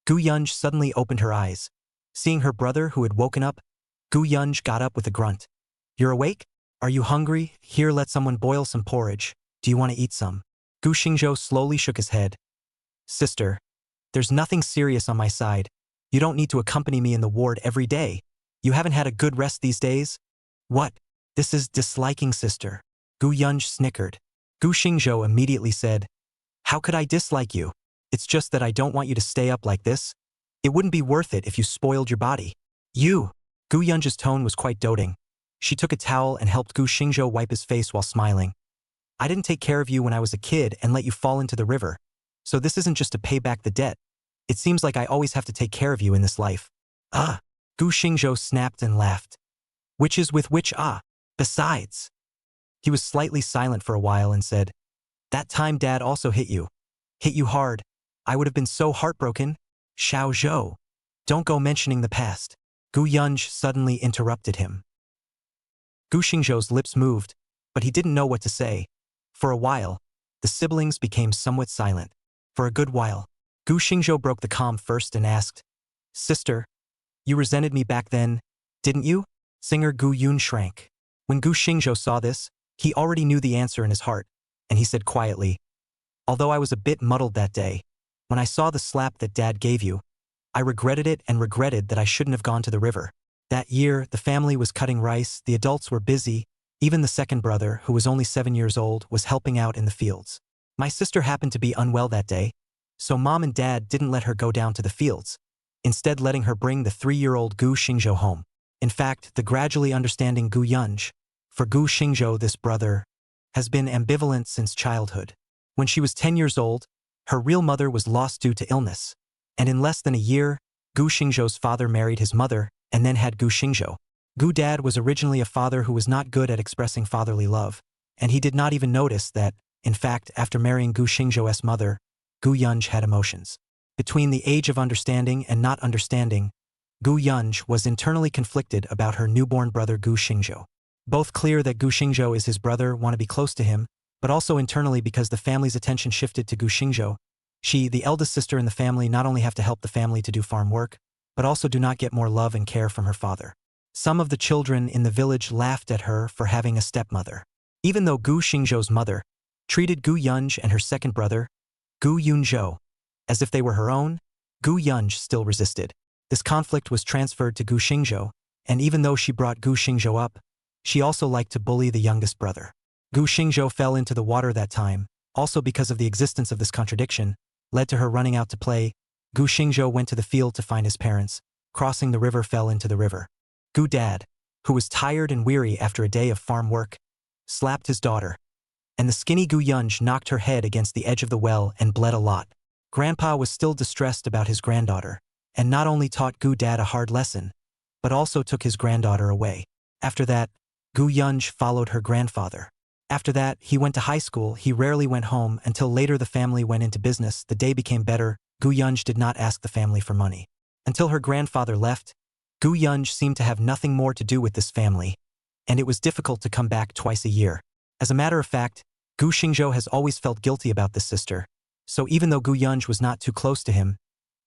[SPEAKER 1] Gu Yunj suddenly opened her eyes. Seeing her brother who had woken up, Gu Yunj got up with a grunt. You're awake? Are you hungry? Here, let someone boil some porridge. Do you want to eat some? Gu Xingzhou slowly shook his head. Sister, there's nothing serious on my side. You don't need to accompany me in the ward every day. You haven't had a good rest these days? What? This is disliking, sister. Gu Yunj snickered. Gu Xingzhou immediately said, how could I dislike you? It's just that I don't want you to stay up like this. It wouldn't be worth it if you spoiled your body. You! Gu Yunj's tone was quite doting. She took a towel and helped Gu Xingzhou wipe his face while smiling. I didn't take care of you when I was a kid and let you fall into the river. So this isn't just to pay back the debt. It seems like I always have to take care of you in this life. Ah! Gu Xingzhou snapped and laughed. Which is with which besides. He was slightly silent for a while and said, that time Dad also hit you. Hit you hard. I would have been so heartbroken. Xiao Zhou. Don't go mentioning the past. Gu Yunj suddenly interrupted him. Gu Xingzhou's lips moved, but he didn't know what to say. For a while, The siblings became somewhat silent. For a good while, Gu Xingzhou broke the calm first and asked, "Sister, you resented me back then, didn't you?" Singer Gu Yun shrank. When Gu Xingzhou saw this, he already knew the answer in his heart, and he said quietly, "Although I was a bit muddled that day, when I saw the slap that Dad gave you, I regretted it and regretted that I shouldn't have gone to the river. That year, the family was cutting rice, the adults were busy, even the second brother, who was only 7 years old, was helping out in the fields. My sister happened to be unwell that day, so Mom and Dad didn't let her go down to the fields, instead letting her bring the 3-year-old Gu Xingzhou home. In fact, the gradually understanding Gu Yunj, for Gu Xingzhou this brother, has been ambivalent since childhood. When she was 10 years old, her real mother was lost due to illness, and in less than a year, Gu Xingzhou's father married his mother and then had Gu Xingzhou. Gu Dad was originally a father who was not good at expressing fatherly love, and he did not even notice that, in fact, after marrying Gu Xingzhou's mother, Gu Yunj had emotions. Between the age of understanding and not understanding, Gu Yunj was internally conflicted about her newborn brother Gu Xingzhou. Both clear that Gu Xingzhou is his brother, want to be close to him, but also internally because the family's attention shifted to Gu Xingzhou. She, the eldest sister in the family, not only have to help the family to do farm work, but also do not get more love and care from her father. Some of the children in the village laughed at her for having a stepmother. Even though Gu Xingzhou's mother treated Gu Yunj and her second brother, Gu Yunzhou, as if they were her own, Gu Yunj still resisted. This conflict was transferred to Gu Xingzhou, and even though she brought Gu Xingzhou up, she also liked to bully the youngest brother. Gu Xingzhou fell into the water that time, also because of the existence of this contradiction, led to her running out to play. Gu Xingzhou went to the field to find his parents. Crossing the river, fell into the river. Gu Dad, who was tired and weary after a day of farm work, slapped his daughter, and the skinny Gu Yunj knocked her head against the edge of the well and bled a lot. Grandpa was still distressed about his granddaughter, and not only taught Gu Dad a hard lesson, but also took his granddaughter away. After that, Gu Yunj followed her grandfather. After that, he went to high school. He rarely went home until later the family went into business. The day became better. Gu Yunj did not ask the family for money. Until her grandfather left, Gu Yunj seemed to have nothing more to do with this family, and it was difficult to come back twice a year. As a matter of fact, Gu Xingzhou has always felt guilty about this sister, so even though Gu Yunj was not too close to him,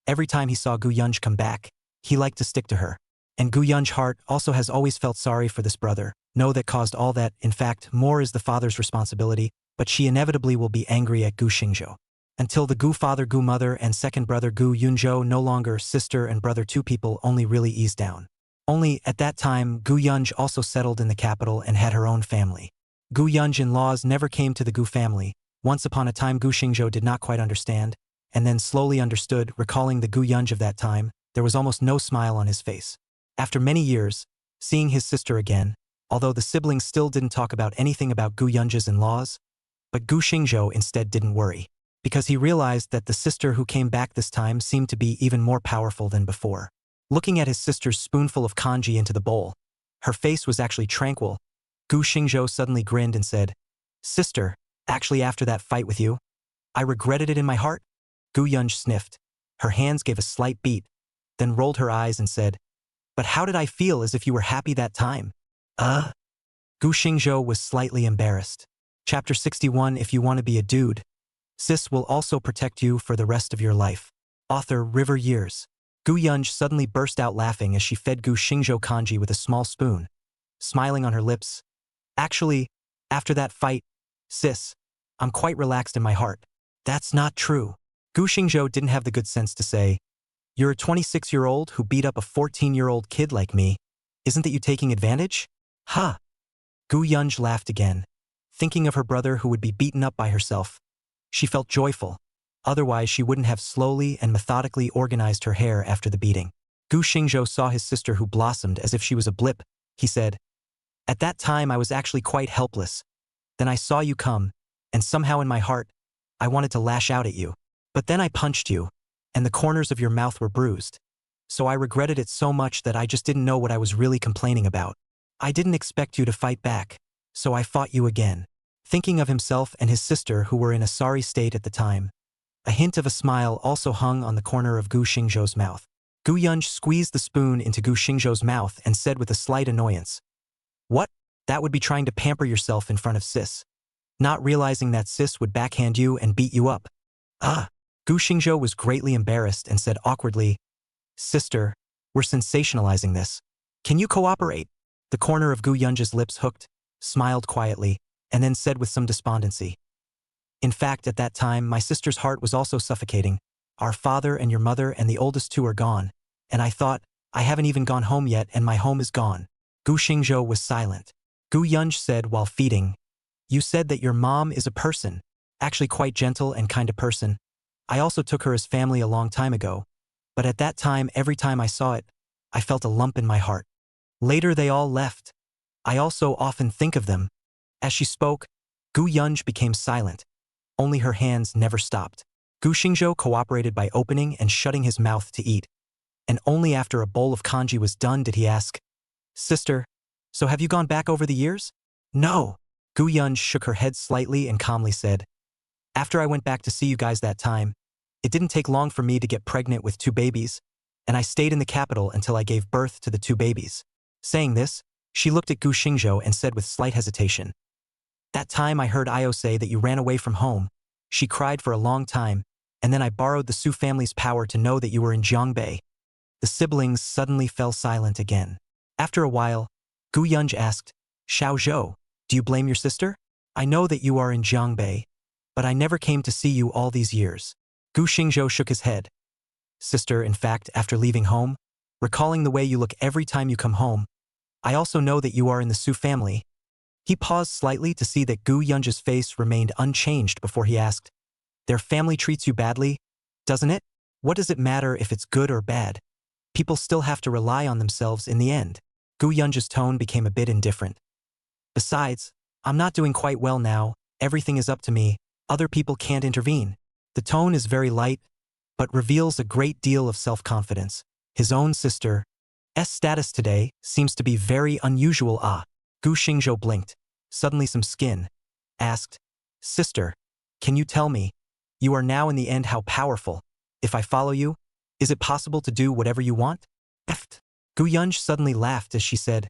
[SPEAKER 1] every time he saw Gu Yunj come back, he liked to stick to her. And Gu Yunj's heart also has always felt sorry for this brother. No, that caused all that. In fact, more is the father's responsibility, but she inevitably will be angry at Gu Xingzhou. Until the Gu father, Gu mother, and second brother Gu Yunzhou, no longer sister and brother, two people, only really eased down. Only, at that time, Gu Yunj also settled in the capital and had her own family. Gu Yunj in-laws never came to the Gu family. Once upon a time Gu Xingzhou did not quite understand, and then slowly understood. Recalling the Gu Yunj of that time, there was almost no smile on his face. After many years, seeing his sister again, although the siblings still didn't talk about anything about Gu Yunj's in-laws, but Gu Xingzhou instead didn't worry, because he realized that the sister who came back this time seemed to be even more powerful than before. Looking at his sister's spoonful of kanji into the bowl, her face was actually tranquil. Gu Xingzhou suddenly grinned and said, "Sister, actually after that fight with you, I regretted it in my heart." Gu Yunj sniffed. Her hands gave a slight beat, then rolled her eyes and said, "But how did I feel as if you were happy that time?" Gu Xingzhou was slightly embarrassed. Chapter 61. If you want to be a dude, sis will also protect you for the rest of your life. Author River Years. Gu Yunj suddenly burst out laughing as she fed Gu Xingzhou kanji with a small spoon, smiling on her lips. "Actually, after that fight, sis, I'm quite relaxed in my heart." "That's not true." Gu Xingzhou didn't have the good sense to say, "You're a 26-year-old who beat up a 14-year-old kid like me. Isn't that you taking advantage?" "Huh." Gu Yunj laughed again, thinking of her brother who would be beaten up by herself. She felt joyful. Otherwise, she wouldn't have slowly and methodically organized her hair after the beating. Gu Xingzhou saw his sister, who blossomed as if she was a blip. He said, "At that time I was actually quite helpless. Then I saw you come, and somehow in my heart, I wanted to lash out at you. But then I punched you, and the corners of your mouth were bruised. So I regretted it so much that I just didn't know what I was really complaining about. I didn't expect you to fight back, so I fought you again." Thinking of himself and his sister, who were in a sorry state at the time, a hint of a smile also hung on the corner of Gu Xingzhou's mouth. Gu Yunj squeezed the spoon into Gu Xingzhou's mouth and said with a slight annoyance, "What? That would be trying to pamper yourself in front of sis. not realizing that sis would backhand you and beat you up. Ah. Gu Xingzhou was greatly embarrassed and said awkwardly, Sister, we're sensationalizing this. Can you cooperate? The corner of Gu Yunji's lips hooked, smiled quietly, and then said with some despondency. In fact, at that time, my sister's heart was also suffocating. Our father and your mother and the oldest two are gone. And I thought, I haven't even gone home yet and my home is gone. Gu Xingzhou was silent. Gu Yunji said while feeding, You said that your mom is a person, actually quite gentle and kind of person. I also took her as family a long time ago. But at that time, every time I saw it, I felt a lump in my heart. Later they all left. I also often think of them. As she spoke, Gu Yunji became silent. Only her hands never stopped. Gu Xingzhou cooperated by opening and shutting his mouth to eat. And only after a bowl of kanji was done did he ask, Sister, so have you gone back over the years? No. Gu Yunji shook her head slightly and calmly said, After I went back to see you guys that time, it didn't take long for me to get pregnant with 2 babies, and I stayed in the capital until I gave birth to the 2 babies. Saying this, she looked at Gu Xingzhou and said with slight hesitation, That time I heard Io say that you ran away from home. She cried for a long time, and then I borrowed the Su family's power to know that you were in Jiangbei. The siblings suddenly fell silent again. After a while, Gu Yunji asked, Xiao Zhou, do you blame your sister? I know that you are in Jiangbei, but I never came to see you all these years. Gu Xingzhou shook his head. Sister, in fact, after leaving home, recalling the way you look every time you come home, I also know that you are in the Su family. He paused slightly to see that Gu Yunji's face remained unchanged before he asked, Their family treats you badly, doesn't it? What does it matter if it's good or bad? People still have to rely on themselves in the end. Gu Yunji's tone became a bit indifferent. Besides, I'm not doing quite well now, everything is up to me, other people can't intervene. The tone is very light, but reveals a great deal of self-confidence. His own sister's status today seems to be very unusual. Gu Xingzhou blinked. Suddenly some skin. Asked, Sister, can you tell me? You are now in the end how powerful. If I follow you, is it possible to do whatever you want? Gu Yunji suddenly laughed as she said,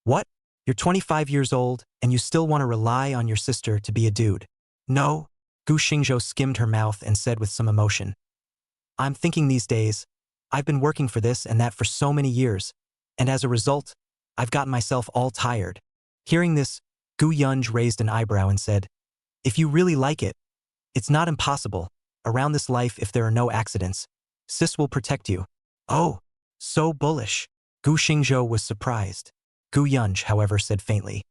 [SPEAKER 1] What? You're 25 years old, and you still want to rely on your sister to be a dude. No. Gu Xingzhou skimmed her mouth and said with some emotion, I'm thinking these days, I've been working for this and that for so many years, and as a result, I've gotten myself all tired. Hearing this, Gu Yunji raised an eyebrow and said, If you really like it, it's not impossible. Around this life, if there are no accidents, sis will protect you. Oh, so bullish. Gu Xingzhou was surprised. Gu Yunji, however, said faintly,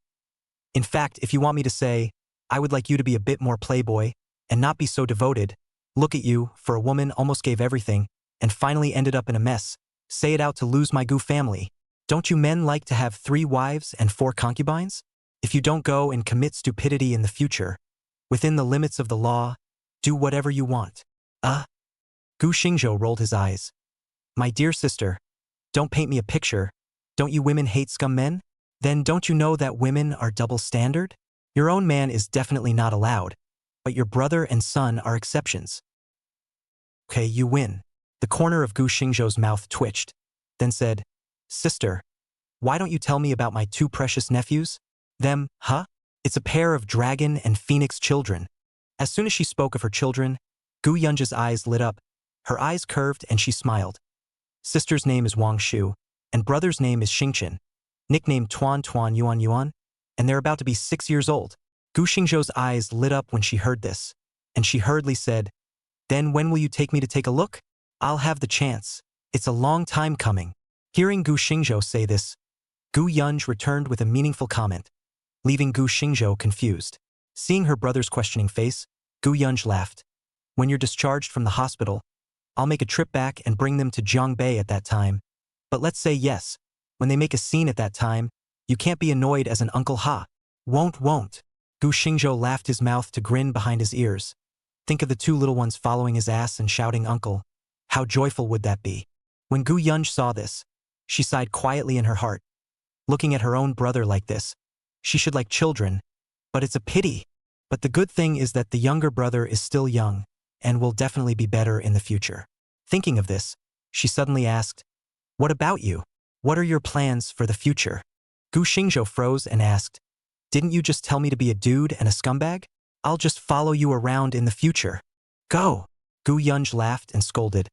[SPEAKER 1] In fact, if you want me to say, I would like you to be a bit more playboy and not be so devoted. Look at you, for a woman almost gave everything and finally ended up in a mess. Say it out to lose my Gu family. Don't you men like to have 3 wives and 4 concubines? If you don't go and commit stupidity in the future, within the limits of the law, do whatever you want. Gu Xingzhou rolled his eyes. My dear sister, don't paint me a picture. Don't you women hate scum men? Then don't you know that women are double standard? Your own man is definitely not allowed, but your brother and son are exceptions. Okay, you win. The corner of Gu Xingzhou's mouth twitched, then said, Sister, why don't you tell me about my 2 precious nephews? Them, huh? It's a pair of dragon and phoenix children. As soon as she spoke of her children, Gu Yunji's eyes lit up, her eyes curved and she smiled. Sister's name is Wang Shu, and brother's name is Xingchen, nicknamed Tuan Tuan Yuan Yuan, and they're about to be 6 years old. Gu Xingzhou's eyes lit up when she heard this, and she hurriedly said, Then when will you take me to take a look? I'll have the chance. It's a long time coming. Hearing Gu Xingzhou say this, Gu Yunji returned with a meaningful comment, leaving Gu Xingzhou confused. Seeing her brother's questioning face, Gu Yunji laughed. When you're discharged from the hospital, I'll make a trip back and bring them to Jiangbei at that time. But let's say yes, when they make a scene at that time, you can't be annoyed as an Uncle Ha. Won't. Gu Xingzhou laughed his mouth to grin behind his ears. Think of the 2 little ones following his ass and shouting uncle. How joyful would that be? When Gu Yunji saw this, she sighed quietly in her heart. Looking at her own brother like this, she should like children, but it's a pity. But the good thing is that the younger brother is still young, and will definitely be better in the future. Thinking of this, she suddenly asked, What about you? What are your plans for the future? Gu Xingzhou froze and asked, Didn't you just tell me to be a dude and a scumbag? I'll just follow you around in the future. Go. Gu Yunj laughed and scolded.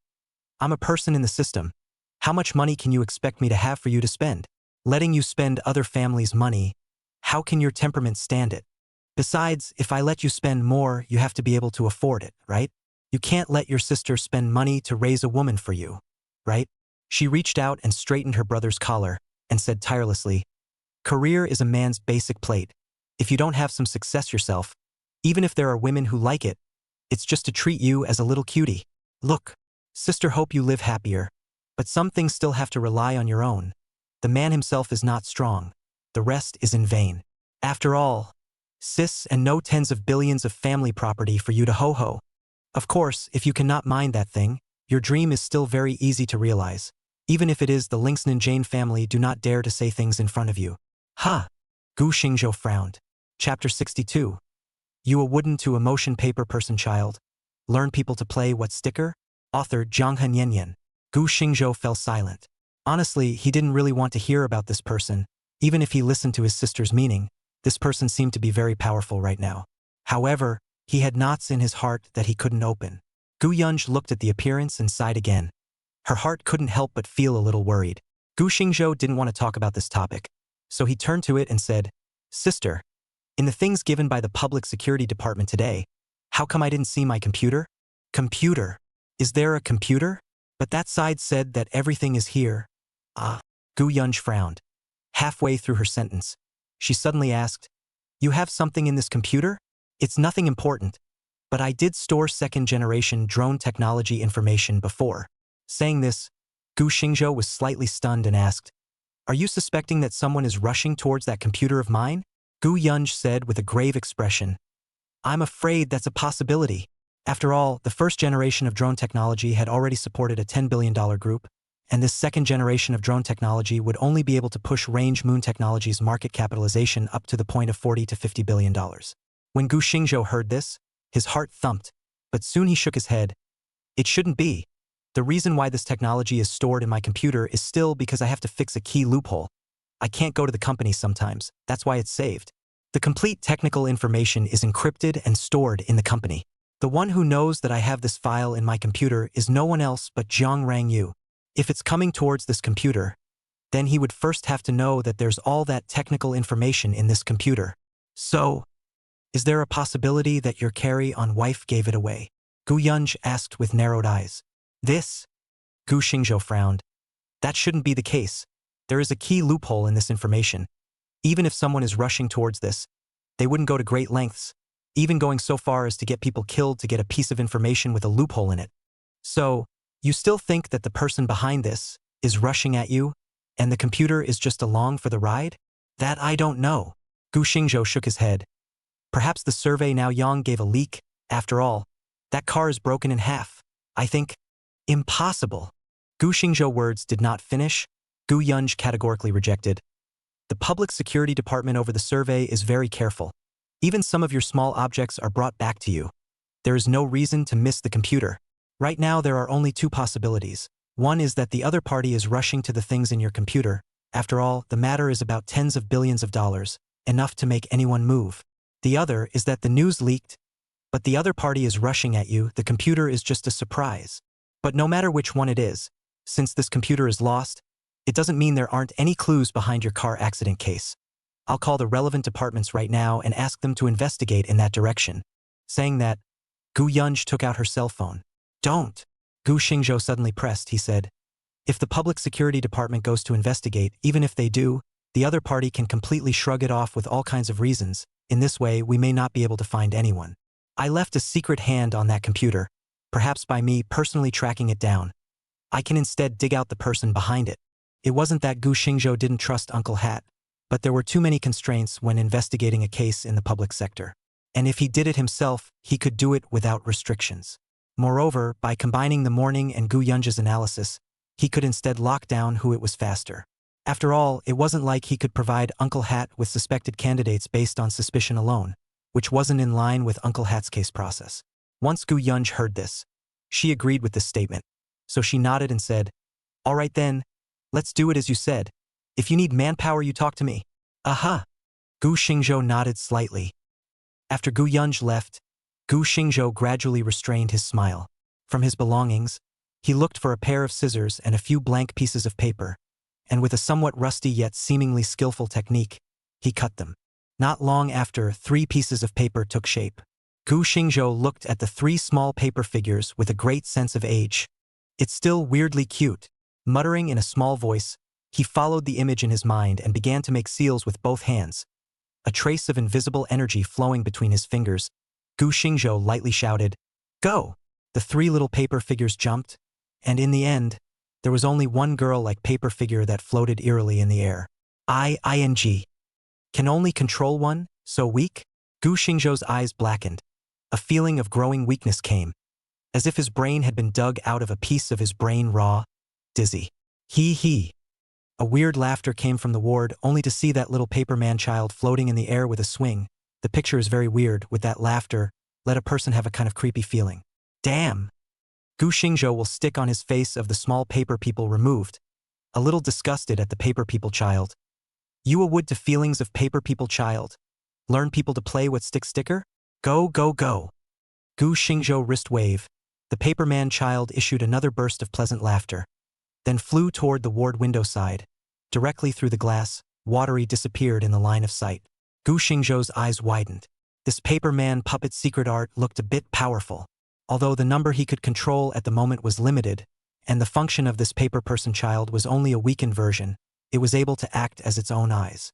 [SPEAKER 1] I'm a person in the system. How much money can you expect me to have for you to spend? Letting you spend other families' money, how can your temperament stand it? Besides, if I let you spend more, you have to be able to afford it, right? You can't let your sister spend money to raise a woman for you, right? She reached out and straightened her brother's collar and said tirelessly, career is a man's basic plate. If you don't have some success yourself, even if there are women who like it, it's just to treat you as a little cutie. Look, sister, hope you live happier, but some things still have to rely on your own. The man himself is not strong. The rest is in vain. After all, sis, and no tens of billions of family property for you to ho-ho. Of course, if you cannot mind that thing, your dream is still very easy to realize. Even if it is the Linksnan Jane family, do not dare to say things in front of you. Ha! Gu Xingzhou frowned. Chapter 62. You a wooden to emotion paper person child. Learn people to play what sticker? Author Zhang Hanyanyan. Gu Xingzhou fell silent. Honestly, he didn't really want to hear about this person. Even if he listened to his sister's meaning, this person seemed to be very powerful right now. However, he had knots in his heart that he couldn't open. Gu Yunj looked at the appearance and sighed again. Her heart couldn't help but feel a little worried. Gu Xingzhou didn't want to talk about this topic, so he turned to it and said, Sister, in the things given by the Public Security Department today, how come I didn't see my computer? Computer? Is there a computer? But that side said that everything is here. Ah. Gu Yunj frowned. Halfway through her sentence, she suddenly asked, You have something in this computer? It's nothing important, but I did store second-generation drone technology information before. Saying this, Gu Xingzhou was slightly stunned and asked, Are you suspecting that someone is rushing towards that computer of mine? Gu Yunj said with a grave expression, I'm afraid that's a possibility. After all, the first generation of drone technology had already supported a $10 billion group, and this second generation of drone technology would only be able to push range moon technology's market capitalization up to the point of $40 to $50 billion. When Gu Xingzhou heard this, his heart thumped, but soon he shook his head. It shouldn't be. The reason why this technology is stored in my computer is still because I have to fix a key loophole. I can't go to the company sometimes, that's why it's saved. The complete technical information is encrypted and stored in the company. The one who knows that I have this file in my computer is no one else but Zhang Rangyu. If it's coming towards this computer, then he would first have to know that there's all that technical information in this computer. So, is there a possibility that your carry-on wife gave it away? Gu Yunj asked with narrowed eyes. This? Gu Xingzhou frowned. That shouldn't be the case. There is a key loophole in this information. Even if someone is rushing towards this, they wouldn't go to great lengths, even going so far as to get people killed to get a piece of information with a loophole in it. So, you still think that the person behind this is rushing at you, and the computer is just along for the ride? That I don't know. Gu Xingzhou shook his head. Perhaps the survey now Yang gave a leak. After all, that car is broken in half. I think. Impossible. Gu Xingzhou words did not finish. Gu Yunj categorically rejected. The Public Security Department over the survey is very careful. Even some of your small objects are brought back to you. There is no reason to miss the computer. Right now there are only two possibilities. One is that the other party is rushing to the things in your computer. After all, the matter is about tens of billions of dollars, enough to make anyone move. The other is that the news leaked, but the other party is rushing at you, the computer is just a surprise. But no matter which one it is, since this computer is lost, it doesn't mean there aren't any clues behind your car accident case. I'll call the relevant departments right now and ask them to investigate in that direction. Saying that, Gu Yunj took out her cell phone. Don't. Gu Xingzhou suddenly pressed, he said. If the Public Security Department goes to investigate, even if they do, the other party can completely shrug it off with all kinds of reasons. In this way, we may not be able to find anyone. I left a secret hand on that computer, perhaps by me personally tracking it down. I can instead dig out the person behind it. It wasn't that Gu Xingzhou didn't trust Uncle Hat, but there were too many constraints when investigating a case in the public sector. And if he did it himself, he could do it without restrictions. Moreover, by combining the morning and Gu Yunj's analysis, he could instead lock down who it was faster. After all, it wasn't like he could provide Uncle Hat with suspected candidates based on suspicion alone, which wasn't in line with Uncle Hat's case process. Once Gu Yunj heard this, she agreed with this statement. So she nodded and said, All right then, let's do it as you said. If you need manpower, you talk to me. Aha. Gu Xingzhou nodded slightly. After Gu Yunj left, Gu Xingzhou gradually restrained his smile. From his belongings, he looked for a pair of scissors and a few blank pieces of paper, and with a somewhat rusty yet seemingly skillful technique, he cut them. Not long after, 3 pieces of paper took shape. Gu Xingzhou looked at the 3 small paper figures with a great sense of age. It's still weirdly cute. Muttering in a small voice, he followed the image in his mind and began to make seals with both hands. A trace of invisible energy flowing between his fingers, Gu Xingzhou lightly shouted, "Go!" The 3 little paper figures jumped, and in the end, there was only one girl-like paper figure that floated eerily in the air. Ing. Can only control one? So weak? Gu Xingzhou's eyes blackened. A feeling of growing weakness came, as if his brain had been dug out of a piece of his brain raw, dizzy. He. A weird laughter came from the ward, only to see that little paper man-child floating in the air with a swing. The picture is very weird. With that laughter, let a person have a kind of creepy feeling. Damn! Gu Xingzhou will stick on his face of the small paper people removed, a little disgusted at the paper people child. You would to feelings of paper people child. Learn people to play with sticker? Go, go, go. Gu Xingzhou wrist wave. The paper man child issued another burst of pleasant laughter, then flew toward the ward window side. Directly through the glass, Watery disappeared in the line of sight. Gu Xingzhou's eyes widened. This paper man puppet secret art looked a bit powerful. Although the number he could control at the moment was limited, and the function of this paper person child was only a weakened version, it was able to act as its own eyes.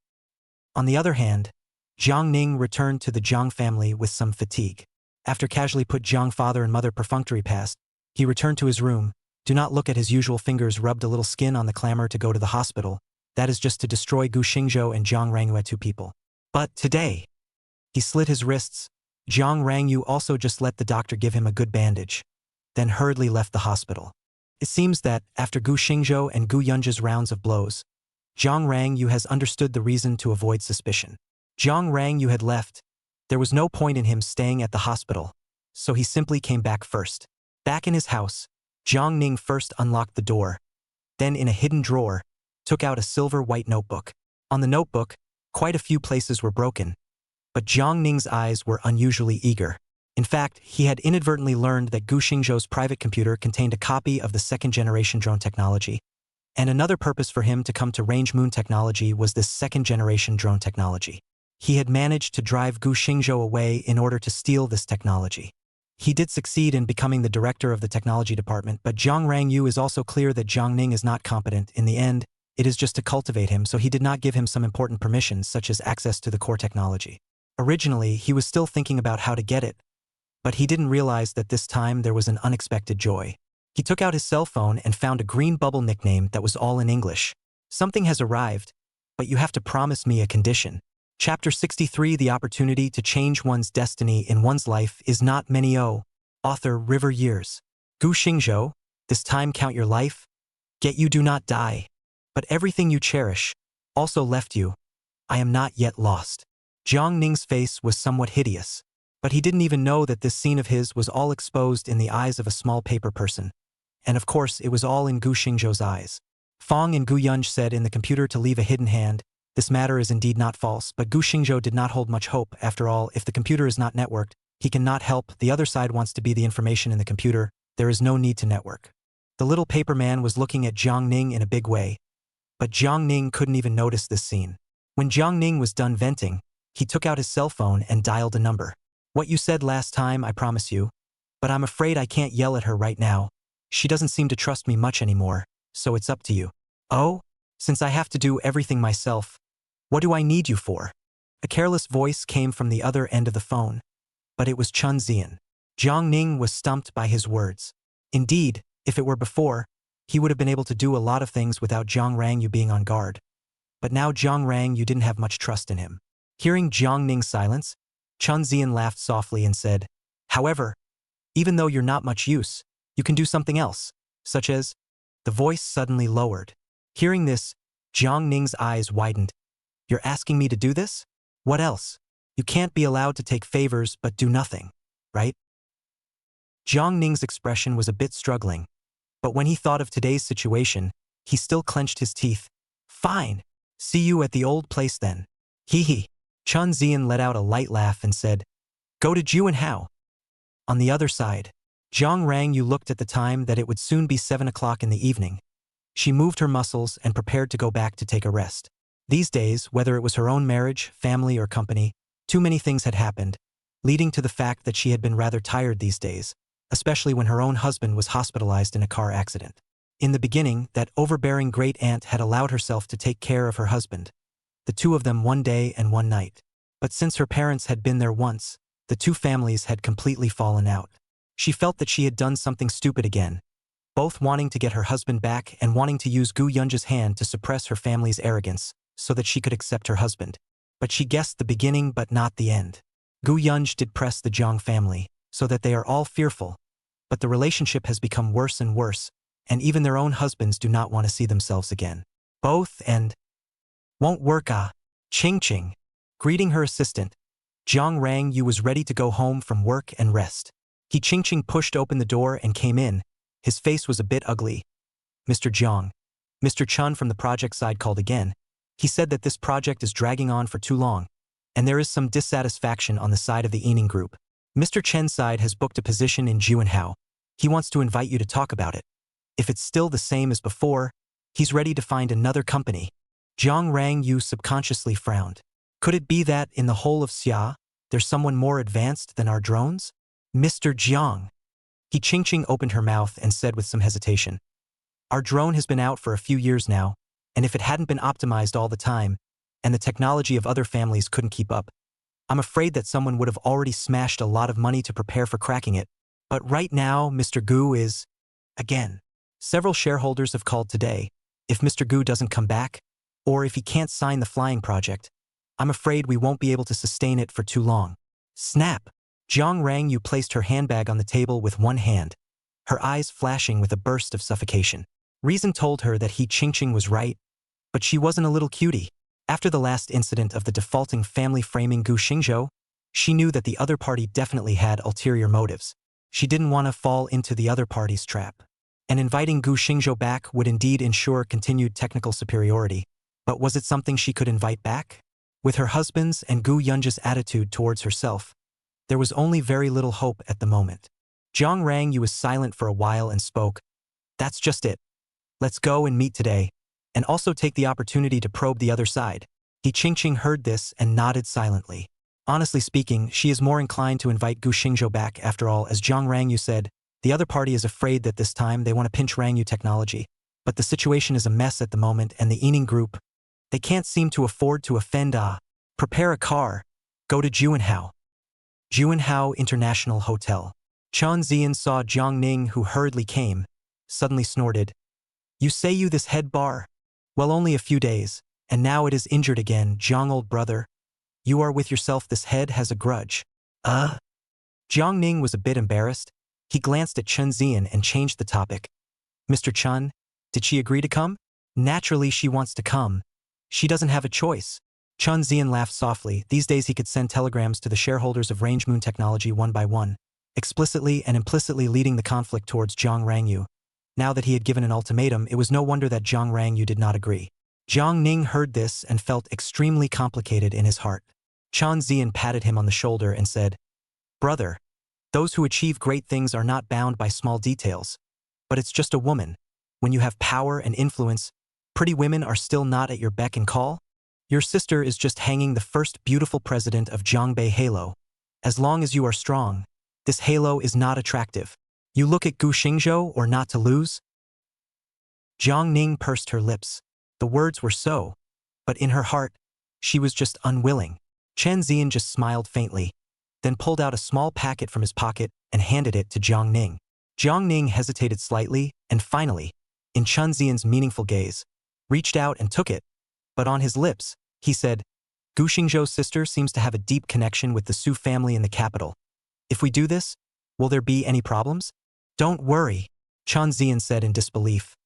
[SPEAKER 1] On the other hand, Jiang Ning returned to the Jiang family with some fatigue. After casually put Jiang father and mother perfunctory past, he returned to his room. Do not look at his usual fingers rubbed a little skin on the clamor to go to the hospital. That is just to destroy Gu Xingzhou and Jiang Rangyue, 2 people. But today, he slit his wrists. Jiang Rangyue also just let the doctor give him a good bandage, then hurriedly left the hospital. It seems that, after Gu Xingzhou and Gu Yunji's rounds of blows, Jiang Rangyue has understood the reason to avoid suspicion. Jiang Rangyue had left. There was no point in him staying at the hospital, so he simply came back first. Back in his house, Jiang Ning first unlocked the door, then in a hidden drawer, took out a silver-white notebook. On the notebook, quite a few places were broken, but Jiang Ning's eyes were unusually eager. In fact, he had inadvertently learned that Gu Xingzhou's private computer contained a copy of the 2nd-generation drone technology, and another purpose for him to come to Range Moon Technology was this 2nd-generation drone technology. He had managed to drive Gu Xingzhou away in order to steal this technology. He did succeed in becoming the director of the technology department, but Jiang Rangyue is also clear that Jiang Ning is not competent. In the end, it is just to cultivate him, so he did not give him some important permissions such as access to the core technology. Originally, he was still thinking about how to get it, but he didn't realize that this time there was an unexpected joy. He took out his cell phone and found a green bubble nickname that was all in English. Something has arrived, but you have to promise me a condition. Chapter 63 The opportunity to change one's destiny in one's life is not many. Author River Years. Gu Xingzhou, this time count your life. Yet you do not die. But everything you cherish also left you. I am not yet lost. Jiang Ning's face was somewhat hideous, but he didn't even know that this scene of his was all exposed in the eyes of a small paper person. And of course, it was all in Gu Xingzhou's eyes. Fong and Gu Yunj said in the computer to leave a hidden hand. This matter is indeed not false, but Gu Xingzhou did not hold much hope. After all, if the computer is not networked, he cannot help. The other side wants to be the information in the computer. There is no need to network. The little paper man was looking at Jiang Ning in a big way, but Jiang Ning couldn't even notice this scene. When Jiang Ning was done venting, he took out his cell phone and dialed a number. What you said last time, I promise you. But I'm afraid I can't yell at her right now. She doesn't seem to trust me much anymore, so it's up to you. Oh? Since I have to do everything myself, what do I need you for? A careless voice came from the other end of the phone, but it was Chun Zian. Jiang Ning was stumped by his words. Indeed, if it were before, he would have been able to do a lot of things without Jiang Rangyue being on guard. But now Jiang Rangyue didn't have much trust in him. Hearing Jiang Ning's silence, Chun Zian laughed softly and said, however, even though you're not much use, you can do something else, such as... The voice suddenly lowered. Hearing this, Jiang Ning's eyes widened. You're asking me to do this? What else? You can't be allowed to take favors but do nothing, right? Jiang Ning's expression was a bit struggling, but when he thought of today's situation, he still clenched his teeth. Fine. See you at the old place then. Hee hee. Chun Zian let out a light laugh and said, Go to Ju and Hao. On the other side, Jiang Rangyu looked at the time that it would soon be 7 o'clock in the evening. She moved her muscles and prepared to go back to take a rest. These days, whether it was her own marriage, family, or company, too many things had happened, leading to the fact that she had been rather tired these days, especially when her own husband was hospitalized in a car accident. In the beginning, that overbearing great-aunt had allowed herself to take care of her husband, the two of them one day and one night. But since her parents had been there once, the two families had completely fallen out. She felt that she had done something stupid again, both wanting to get her husband back and wanting to use Gu Yunja's hand to suppress her family's arrogance so that she could accept her husband. But she guessed the beginning but not the end. Gu Yunj did press the Jiang family, so that they are all fearful, but the relationship has become worse and worse, and even their own husbands do not want to see themselves again. Both and won't work Ching. Greeting her assistant, Jiang Rangyu was ready to go home from work and rest. Ching pushed open the door and came in. His face was a bit ugly. Mr. Jiang. Mr. Chun from the project side called again. He said that this project is dragging on for too long, and there is some dissatisfaction on the side of the Ening group. Mr. Chen's side has booked a position in Ju and Hao. He wants to invite you to talk about it. If it's still the same as before, he's ready to find another company. Jiang Rangyu subconsciously frowned. Could it be that, in the whole of Xia, there's someone more advanced than our drones? Mr. Jiang. Ching opened her mouth and said with some hesitation. Our drone has been out for a few years now, and if it hadn't been optimized all the time, and the technology of other families couldn't keep up, I'm afraid that someone would have already smashed a lot of money to prepare for cracking it. But right now, Mr. Gu is… Again. Several shareholders have called today. If Mr. Gu doesn't come back, or if he can't sign the flying project, I'm afraid we won't be able to sustain it for too long. Snap! Jiang Rangyu placed her handbag on the table with one hand, her eyes flashing with a burst of suffocation. Reason told her that Ching was right, but she wasn't a little cutie. After the last incident of the defaulting family framing Gu Xingzhou, she knew that the other party definitely had ulterior motives. She didn't want to fall into the other party's trap. And inviting Gu Xingzhou back would indeed ensure continued technical superiority. But was it something she could invite back? With her husband's and Gu Yunja's attitude towards herself, there was only very little hope at the moment. Jiang Rangyu was silent for a while and spoke. That's just it. Let's go and meet today, and also take the opportunity to probe the other side. Ching heard this and nodded silently. Honestly speaking, she is more inclined to invite Gu Xingzhou back after all. As Jiang Rangyu said, the other party is afraid that this time they want to pinch Rangyu technology. But the situation is a mess at the moment, and the Ening group, they can't seem to afford to offend Prepare a car. Go to Ju and Hao. Ju and Hao International Hotel. Chen Zian saw Jiang Ning, who hurriedly came, suddenly snorted. You say you this head bar? Well, only a few days, and now it is injured again. Jiang, old brother. You are with yourself, this head has a grudge. Jiang Ning was a bit embarrassed. He glanced at Chen Zian and changed the topic. Mr. Chen, did she agree to come? Naturally she wants to come. She doesn't have a choice. Chen Zian laughed softly. These days he could send telegrams to the shareholders of Range Moon Technology one by one, explicitly and implicitly leading the conflict towards Jiang Rangyu. Now that he had given an ultimatum, it was no wonder that Jiang Rangyu did not agree. Jiang Ning heard this and felt extremely complicated in his heart. Chen Zian patted him on the shoulder and said, Brother, those who achieve great things are not bound by small details. But it's just a woman. When you have power and influence, pretty women are still not at your beck and call? Your sister is just hanging the first beautiful president of Jiangbei Halo. As long as you are strong, this halo is not attractive. You look at Gu Xingzhou or not to lose? Jiang Ning pursed her lips. The words were so, but in her heart, she was just unwilling. Chen Zian just smiled faintly, then pulled out a small packet from his pocket and handed it to Jiang Ning. Jiang Ning hesitated slightly and finally, in Chen Zian's meaningful gaze, reached out and took it. But on his lips, he said, Gu Xingzhou's sister seems to have a deep connection with the Su family in the capital. If we do this, will there be any problems? Don't worry, Chen Zian said in disbelief.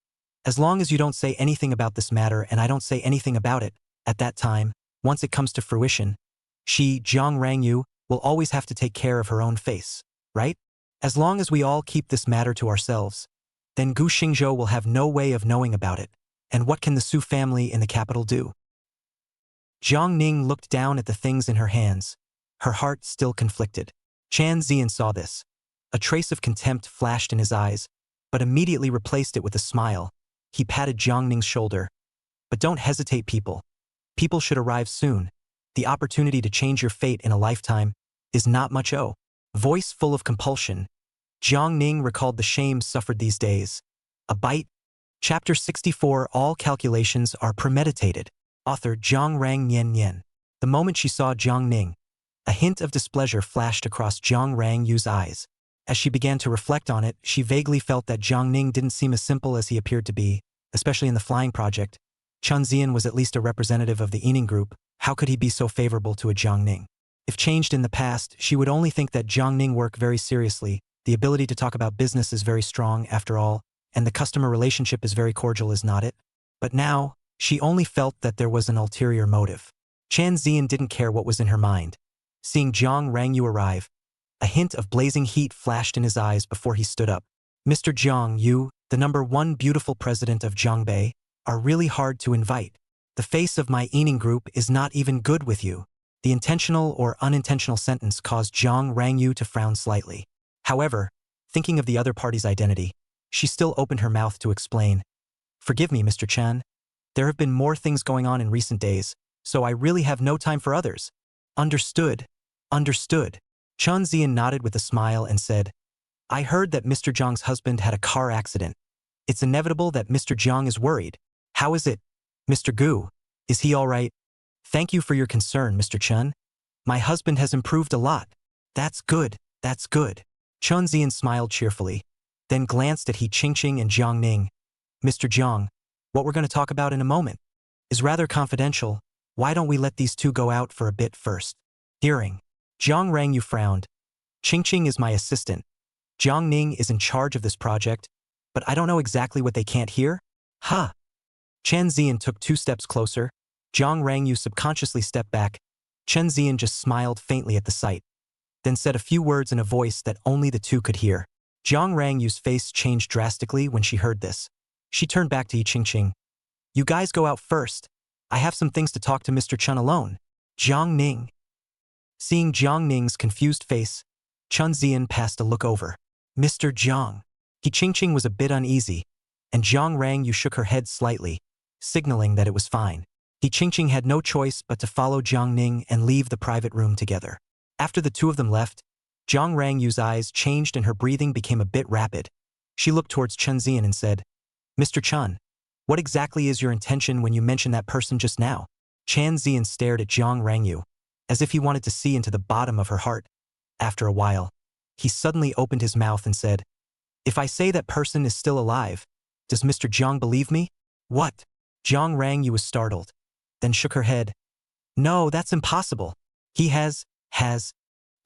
[SPEAKER 1] As long as you don't say anything about this matter and I don't say anything about it, at that time, once it comes to fruition, she, Jiang Rangyu, will always have to take care of her own face, right? As long as we all keep this matter to ourselves, then Gu Xingzhou will have no way of knowing about it. And what can the Su family in the capital do? Jiang Ning looked down at the things in her hands, her heart still conflicted. Chan Zian saw this. A trace of contempt flashed in his eyes, but immediately replaced it with a smile. He patted Jiang Ning's shoulder. But don't hesitate, people. People should arrive soon. The opportunity to change your fate in a lifetime is not much. Voice full of compulsion. Jiang Ning recalled the shame suffered these days. A bite? Chapter 64. All calculations are premeditated. Author Zhang Rang Nian Nian. The moment she saw Jiang Ning, a hint of displeasure flashed across Jiang Rang Yu's eyes. As she began to reflect on it, she vaguely felt that Jiang Ning didn't seem as simple as he appeared to be, especially in the flying project. Chun Zian was at least a representative of the Yining group. How could he be so favorable to a Jiang Ning? If changed in the past, she would only think that Jiang Ning worked very seriously. The ability to talk about business is very strong, after all, and the customer relationship is very cordial, is not it? But now, she only felt that there was an ulterior motive. Chan Zian didn't care what was in her mind. Seeing Jiang Rangyu arrive, a hint of blazing heat flashed in his eyes before he stood up. Mr. Jiang Yu, the #1 beautiful president of Jiangbei, are really hard to invite. The face of my Yining group is not even good with you. The intentional or unintentional sentence caused Jiang Rangyu to frown slightly. However, thinking of the other party's identity, she still opened her mouth to explain. Forgive me, Mr. Chen. There have been more things going on in recent days, so I really have no time for others. Understood. Understood. Chun Zian nodded with a smile and said, I heard that Mr. Jiang's husband had a car accident. It's inevitable that Mr. Jiang is worried. How is it? Mr. Gu, is he all right? Thank you for your concern, Mr. Chun. My husband has improved a lot. That's good, that's good. Chun Zian smiled cheerfully, then glanced at He Qingqing and Jiang Ning. Mr. Jiang, what we're going to talk about in a moment is rather confidential. Why don't we let these two go out for a bit first? Hearing. Jiang Rangyu frowned. Qingqing is my assistant. Jiang Ning is in charge of this project, but I don't know exactly what they can't hear. Huh. Chen Zian took 2 steps closer. Jiang Rangyu subconsciously stepped back. Chen Zian just smiled faintly at the sight, then said a few words in a voice that only the two could hear. Jiang Rangyu's face changed drastically when she heard this. She turned back to Yi Qingqing. You guys go out first. I have some things to talk to Mr. Chun alone. Jiang Ning. Seeing Jiang Ning's confused face, Chun Zian passed a look over. Mr. Jiang. Yi Qingqing was a bit uneasy, and Jiang Rangyu shook her head slightly, signaling that it was fine. Yi Qingqing had no choice but to follow Jiang Ning and leave the private room together. After the two of them left, Jiang Rangyu's eyes changed and her breathing became a bit rapid. She looked towards Chun Zian and said, Mr. Chun, what exactly is your intention when you mentioned that person just now? Chan Zian stared at Jiang Rangyu, as if he wanted to see into the bottom of her heart. After a while, he suddenly opened his mouth and said, If I say that person is still alive, does Mr. Jiang believe me? What? Jiang Rangyu was startled, then shook her head. No, that's impossible. He has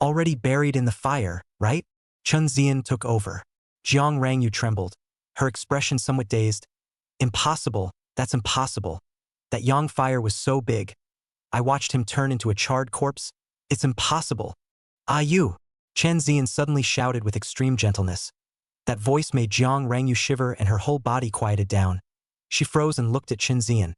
[SPEAKER 1] already buried in the fire, right? Chun Zian took over. Jiang Rangyu trembled, her expression somewhat dazed. Impossible, that's impossible. That yang fire was so big. I watched him turn into a charred corpse. It's impossible. Ah, you! Chen Zian suddenly shouted with extreme gentleness. That voice made Jiang Rangyu shiver and her whole body quieted down. She froze and looked at Chen Zian.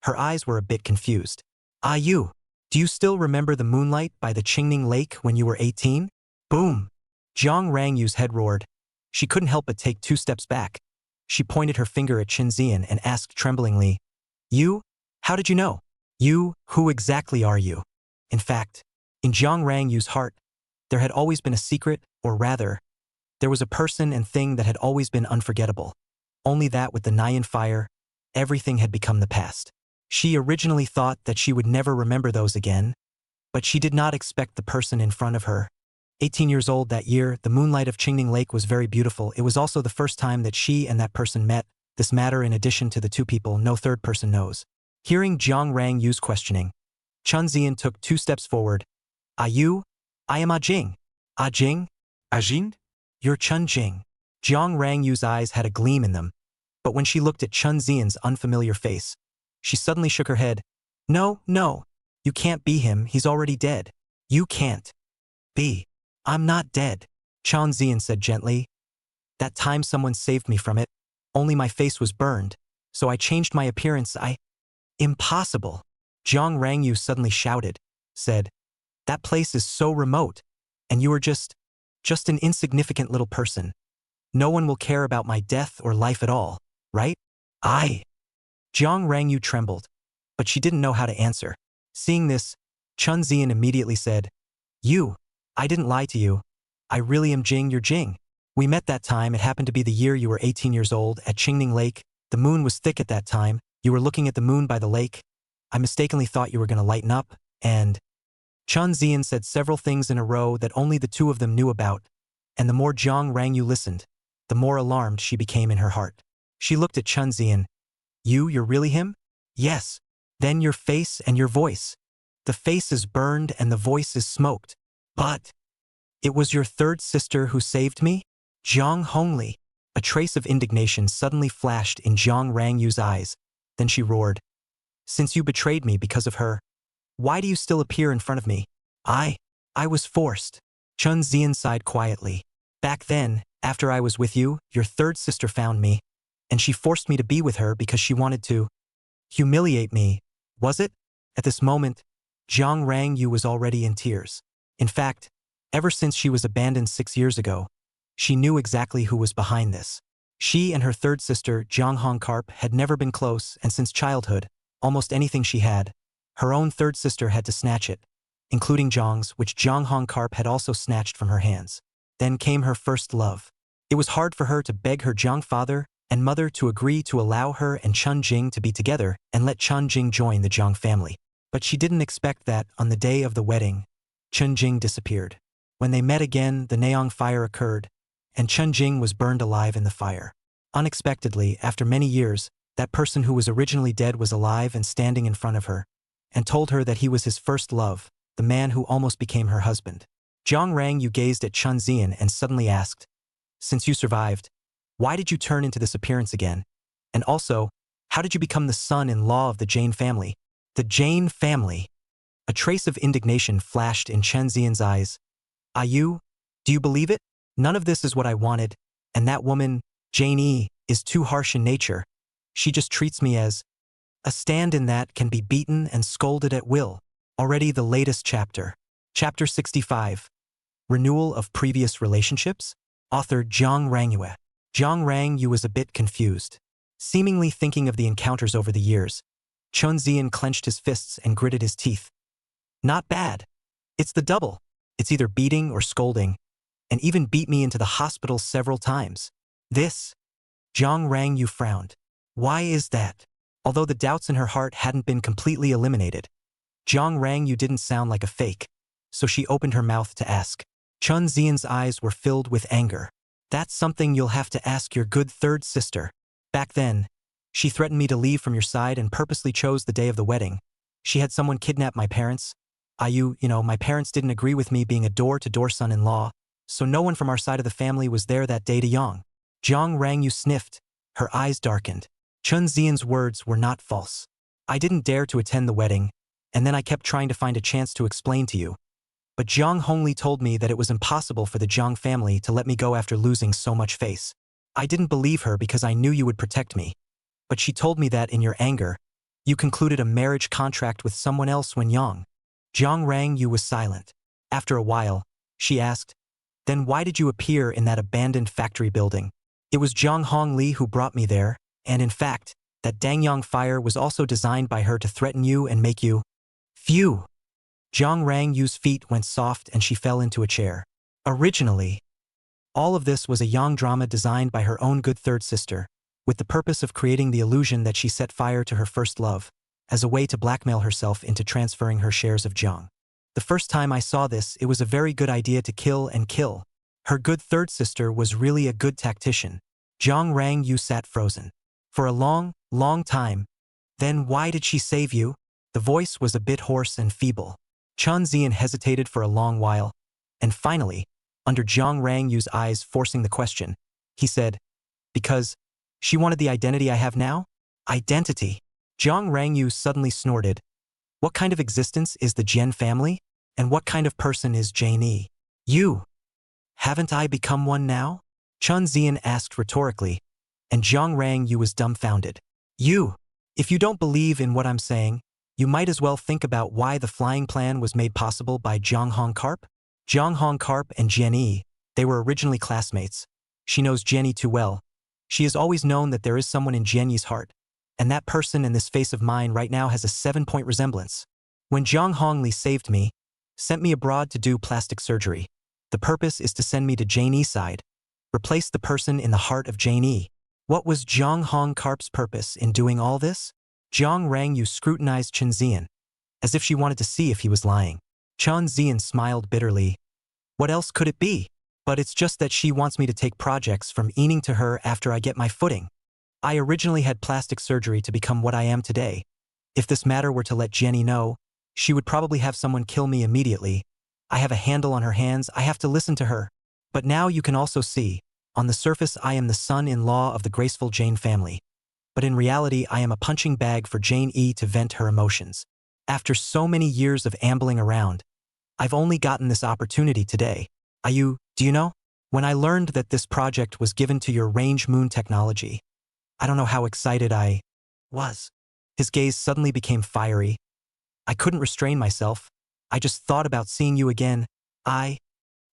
[SPEAKER 1] Her eyes were a bit confused. Ah, you! Do you still remember the moonlight by the Qingning Lake when you were 18? Boom! Jiang Rangyu's head roared. She couldn't help but take 2 steps back. She pointed her finger at Chen Zian and asked tremblingly, You? How did you know? You, who exactly are you? In fact, in Jiang Rangyu's heart, there had always been a secret, or rather, there was a person and thing that had always been unforgettable. Only that with the Nyan fire, everything had become the past. She originally thought that she would never remember those again, but she did not expect the person in front of her. 18 years old that year, the moonlight of Qingning Lake was very beautiful. It was also the first time that she and that person met. This matter, in addition to the two people, no third person knows. Hearing Jiang Rangyu's questioning, Chun Zian took 2 steps forward. Ah, you? I am Ah Jing. Ah Jing?
[SPEAKER 2] Ah Jing?
[SPEAKER 1] You're Chun Jing. Jiang Rangyu's eyes had a gleam in them, but when she looked at Chun Zian's unfamiliar face, she suddenly shook her head. No, no, you can't be him, he's already dead. You can't be. I'm not dead, Chun Zian said gently. That time someone saved me from it, only my face was burned, so I changed my appearance. Impossible. Jiang Rangyu suddenly shouted, said, That place is so remote. and you are just an insignificant little person. No one will care about my death or life at all, right? Jiang Rangyu trembled, but she didn't know how to answer. Seeing this, Chun Zian immediately said, I didn't lie to you. I really am Jing, your Jing. We met that time, it happened to be the year you were 18 years old, at Qingning Lake. The moon was thick at that time, you were looking at the moon by the lake. I mistakenly thought you were going to lighten up, and… Chun Zian said several things in a row that only the two of them knew about, and the more Jiang Rangyu listened, the more alarmed she became in her heart. She looked at Chun Zian. You're really him? Yes. Then your face and your voice. The face is burned and the voice is smoked. But it was your third sister who saved me? Jiang Hongli. A trace of indignation suddenly flashed in Jiang Rangyu's eyes. Then she roared. Since you betrayed me because of her, why do you still appear in front of me? I was forced. Chun Zian sighed quietly. Back then, after I was with you, your third sister found me, and she forced me to be with her because she wanted to humiliate me, was it? At this moment, Jiang Rangyu was already in tears. In fact, ever since she was abandoned 6 years ago, she knew exactly who was behind this. She and her third sister, Jiang Hongkarp, had never been close, and since childhood, almost anything she had, her own third sister had to snatch it, including Jiang's, which Jiang Hongkarp had also snatched from her hands. Then came her first love. It was hard for her to beg her Jiang father and mother to agree to allow her and Chun Jing to be together and let Chun Jing join the Jiang family. But she didn't expect that, on the day of the wedding, Chun Jing disappeared. When they met again, the Neong fire occurred, and Chun Jing was burned alive in the fire. Unexpectedly, after many years, that person who was originally dead was alive and standing in front of her, and told her that he was his first love, the man who almost became her husband. Jiang Rangyu gazed at Chun Zian and suddenly asked, Since you survived, why did you turn into this appearance again? And also, how did you become the son-in-law of the Jane family? The Jane family? A trace of indignation flashed in Chun Zian's eyes. Do you believe it? None of this is what I wanted, and that woman, Jane E, is too harsh in nature. She just treats me as a stand-in that can be beaten and scolded at will. Already the latest chapter. Chapter 65. Renewal of Previous Relationships? Author Jiang Rangyu. Jiang Rangyu was a bit confused. Seemingly thinking of the encounters over the years, Chun Zian clenched his fists and gritted his teeth. Not bad. It's the double. It's either beating or scolding, and even beat me into the hospital several times. This? Jiang Rangyu frowned. Why is that? Although the doubts in her heart hadn't been completely eliminated, Jiang Rangyu didn't sound like a fake, so she opened her mouth to ask. Chun Zian's eyes were filled with anger. That's something you'll have to ask your good third sister. Back then, she threatened me to leave from your side and purposely chose the day of the wedding. She had someone kidnap my parents. My parents didn't agree with me being a door-to-door son-in-law, so no one from our side of the family was there that day to Yang. Jiang Rangyu sniffed. Her eyes darkened. Chun Zian's words were not false. I didn't dare to attend the wedding, and then I kept trying to find a chance to explain to you. But Jiang Hongli told me that it was impossible for the Jiang family to let me go after losing so much face. I didn't believe her because I knew you would protect me. But she told me that in your anger, you concluded a marriage contract with someone else when young. Jiang Rangyu was silent. After a while, she asked, Then why did you appear in that abandoned factory building? It was Jiang Hongli who brought me there, and in fact, that Dangyang fire was also designed by her to threaten you and make you… Phew! Jiang Rangyu's feet went soft and she fell into a chair. Originally, all of this was a Yang drama designed by her own good third sister, with the purpose of creating the illusion that she set fire to her first love, as a way to blackmail herself into transferring her shares of Jiang. The first time I saw this, it was a very good idea to kill and kill. Her good third sister was really a good tactician. Jiang Rangyu sat frozen. For a long, long time. Then why did she save you? The voice was a bit hoarse and feeble. Chun Zian hesitated for a long while, and finally, under Jiang Rangyu's eyes forcing the question, he said, Because she wanted the identity I have now? Identity. Jiang Rangyu suddenly snorted. What kind of existence is the Jian family? And what kind of person is Jane E? You. Haven't I become one now? Chun Zian asked rhetorically, and Jiang Rangyu was dumbfounded. You. If you don't believe in what I'm saying, you might as well think about why the flying plan was made possible by Jiang Hongkarp. Jiang Hong Karp and Jian they were originally classmates. She knows Jian too well. She has always known that there is someone in Jian heart, and that person in this face of mine right now has a 7-point resemblance. When Jiang Hongli saved me, sent me abroad to do plastic surgery, the purpose is to send me to Jian side, replace the person in the heart of Jian. What was Jiang Hong Karp's purpose in doing all this? Jiang Rangyu scrutinized Chen Zian, as if she wanted to see if he was lying. Chen Zian smiled bitterly. What else could it be? But it's just that she wants me to take projects from Ening to her after I get my footing. I originally had plastic surgery to become what I am today. If this matter were to let Jenny know, she would probably have someone kill me immediately. I have a handle on her hands, I have to listen to her. But now you can also see, on the surface I am the son-in-law of the graceful Jane family. But in reality I am a punching bag for Jane to vent her emotions. After so many years of ambling around, I've only gotten this opportunity today. Do you know? When I learned that this project was given to your range moon technology, I don't know how excited I was. His gaze suddenly became fiery. I couldn't restrain myself. I just thought about seeing you again.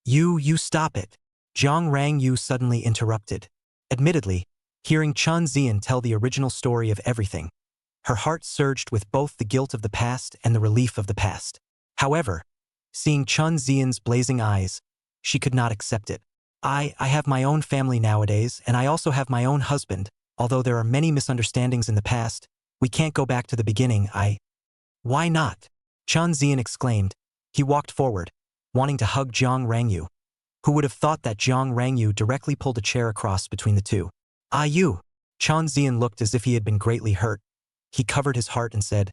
[SPEAKER 1] You stop it. Jiang Rangyu suddenly interrupted. Admittedly, hearing Chen Zian tell the original story of everything, her heart surged with both the guilt of the past and the relief of the past. However, seeing Chen Zian's blazing eyes, she could not accept it. I have my own family nowadays, and I also have my own husband. Although there are many misunderstandings in the past, we can't go back to the beginning. Why not? Chen Zian exclaimed. He walked forward, wanting to hug Jiang Rangyu. Who would have thought that Jiang Rangyu directly pulled a chair across between the two? You. Chen Zian looked as if he had been greatly hurt. He covered his heart and said,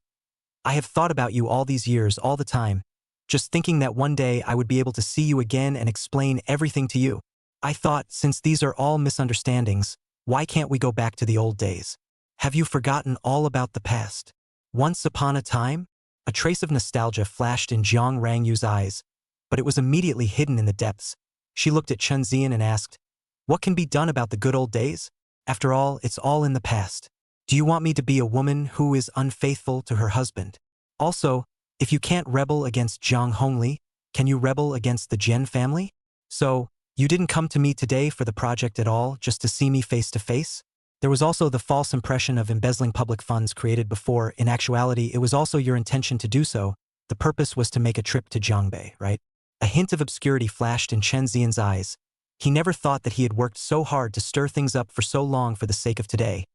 [SPEAKER 1] I have thought about you all these years, all the time, just thinking that one day I would be able to see you again and explain everything to you. I thought, since these are all misunderstandings, why can't we go back to the old days? Have you forgotten all about the past? Once upon a time? A trace of nostalgia flashed in Jiang Rangyu's eyes, but it was immediately hidden in the depths. She looked at Chen Zian and asked, what can be done about the good old days? After all, it's all in the past. Do you want me to be a woman who is unfaithful to her husband? Also, if you can't rebel against Jiang Hongli, can you rebel against the Jian family? So, you didn't come to me today for the project at all, just to see me face to face? There was also the false impression of embezzling public funds created before. In actuality, it was also your intention to do so. The purpose was to make a trip to Jiangbei, right? A hint of obscurity flashed in Chen Zian's eyes. He never thought that he had worked so hard to stir things up for so long for the sake of today.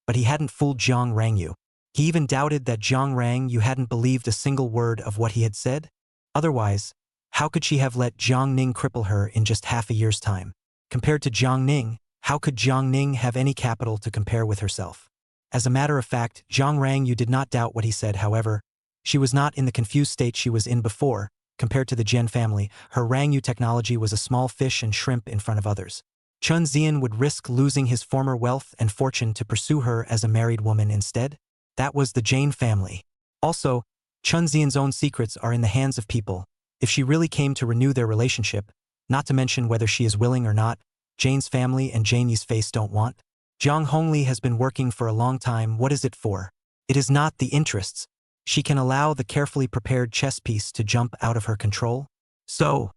[SPEAKER 1] But he hadn't fooled Jiang Rangyu. He even doubted that Jiang Rangyu hadn't believed a single word of what he had said. Otherwise, how could she have let Jiang Ning cripple her in just half a year's time? Compared to Jiang Ning, how could Jiang Ning have any capital to compare with herself? As a matter of fact, Jiang Rangyu did not doubt what he said. However, she was not in the confused state she was in before. Compared to the Jian family, her Rangyu technology was a small fish and shrimp in front of others. Chen Zian would risk losing his former wealth and fortune to pursue her as a married woman instead? That was the Jane family. Also, Chen Zian's own secrets are in the hands of people. If she really came to renew their relationship, not to mention whether she is willing or not, Jane's family and Janie's face don't want. Jiang Hongli has been working for a long time. What is it for? It is not the interests. She can allow the carefully prepared chess piece to jump out of her control. So,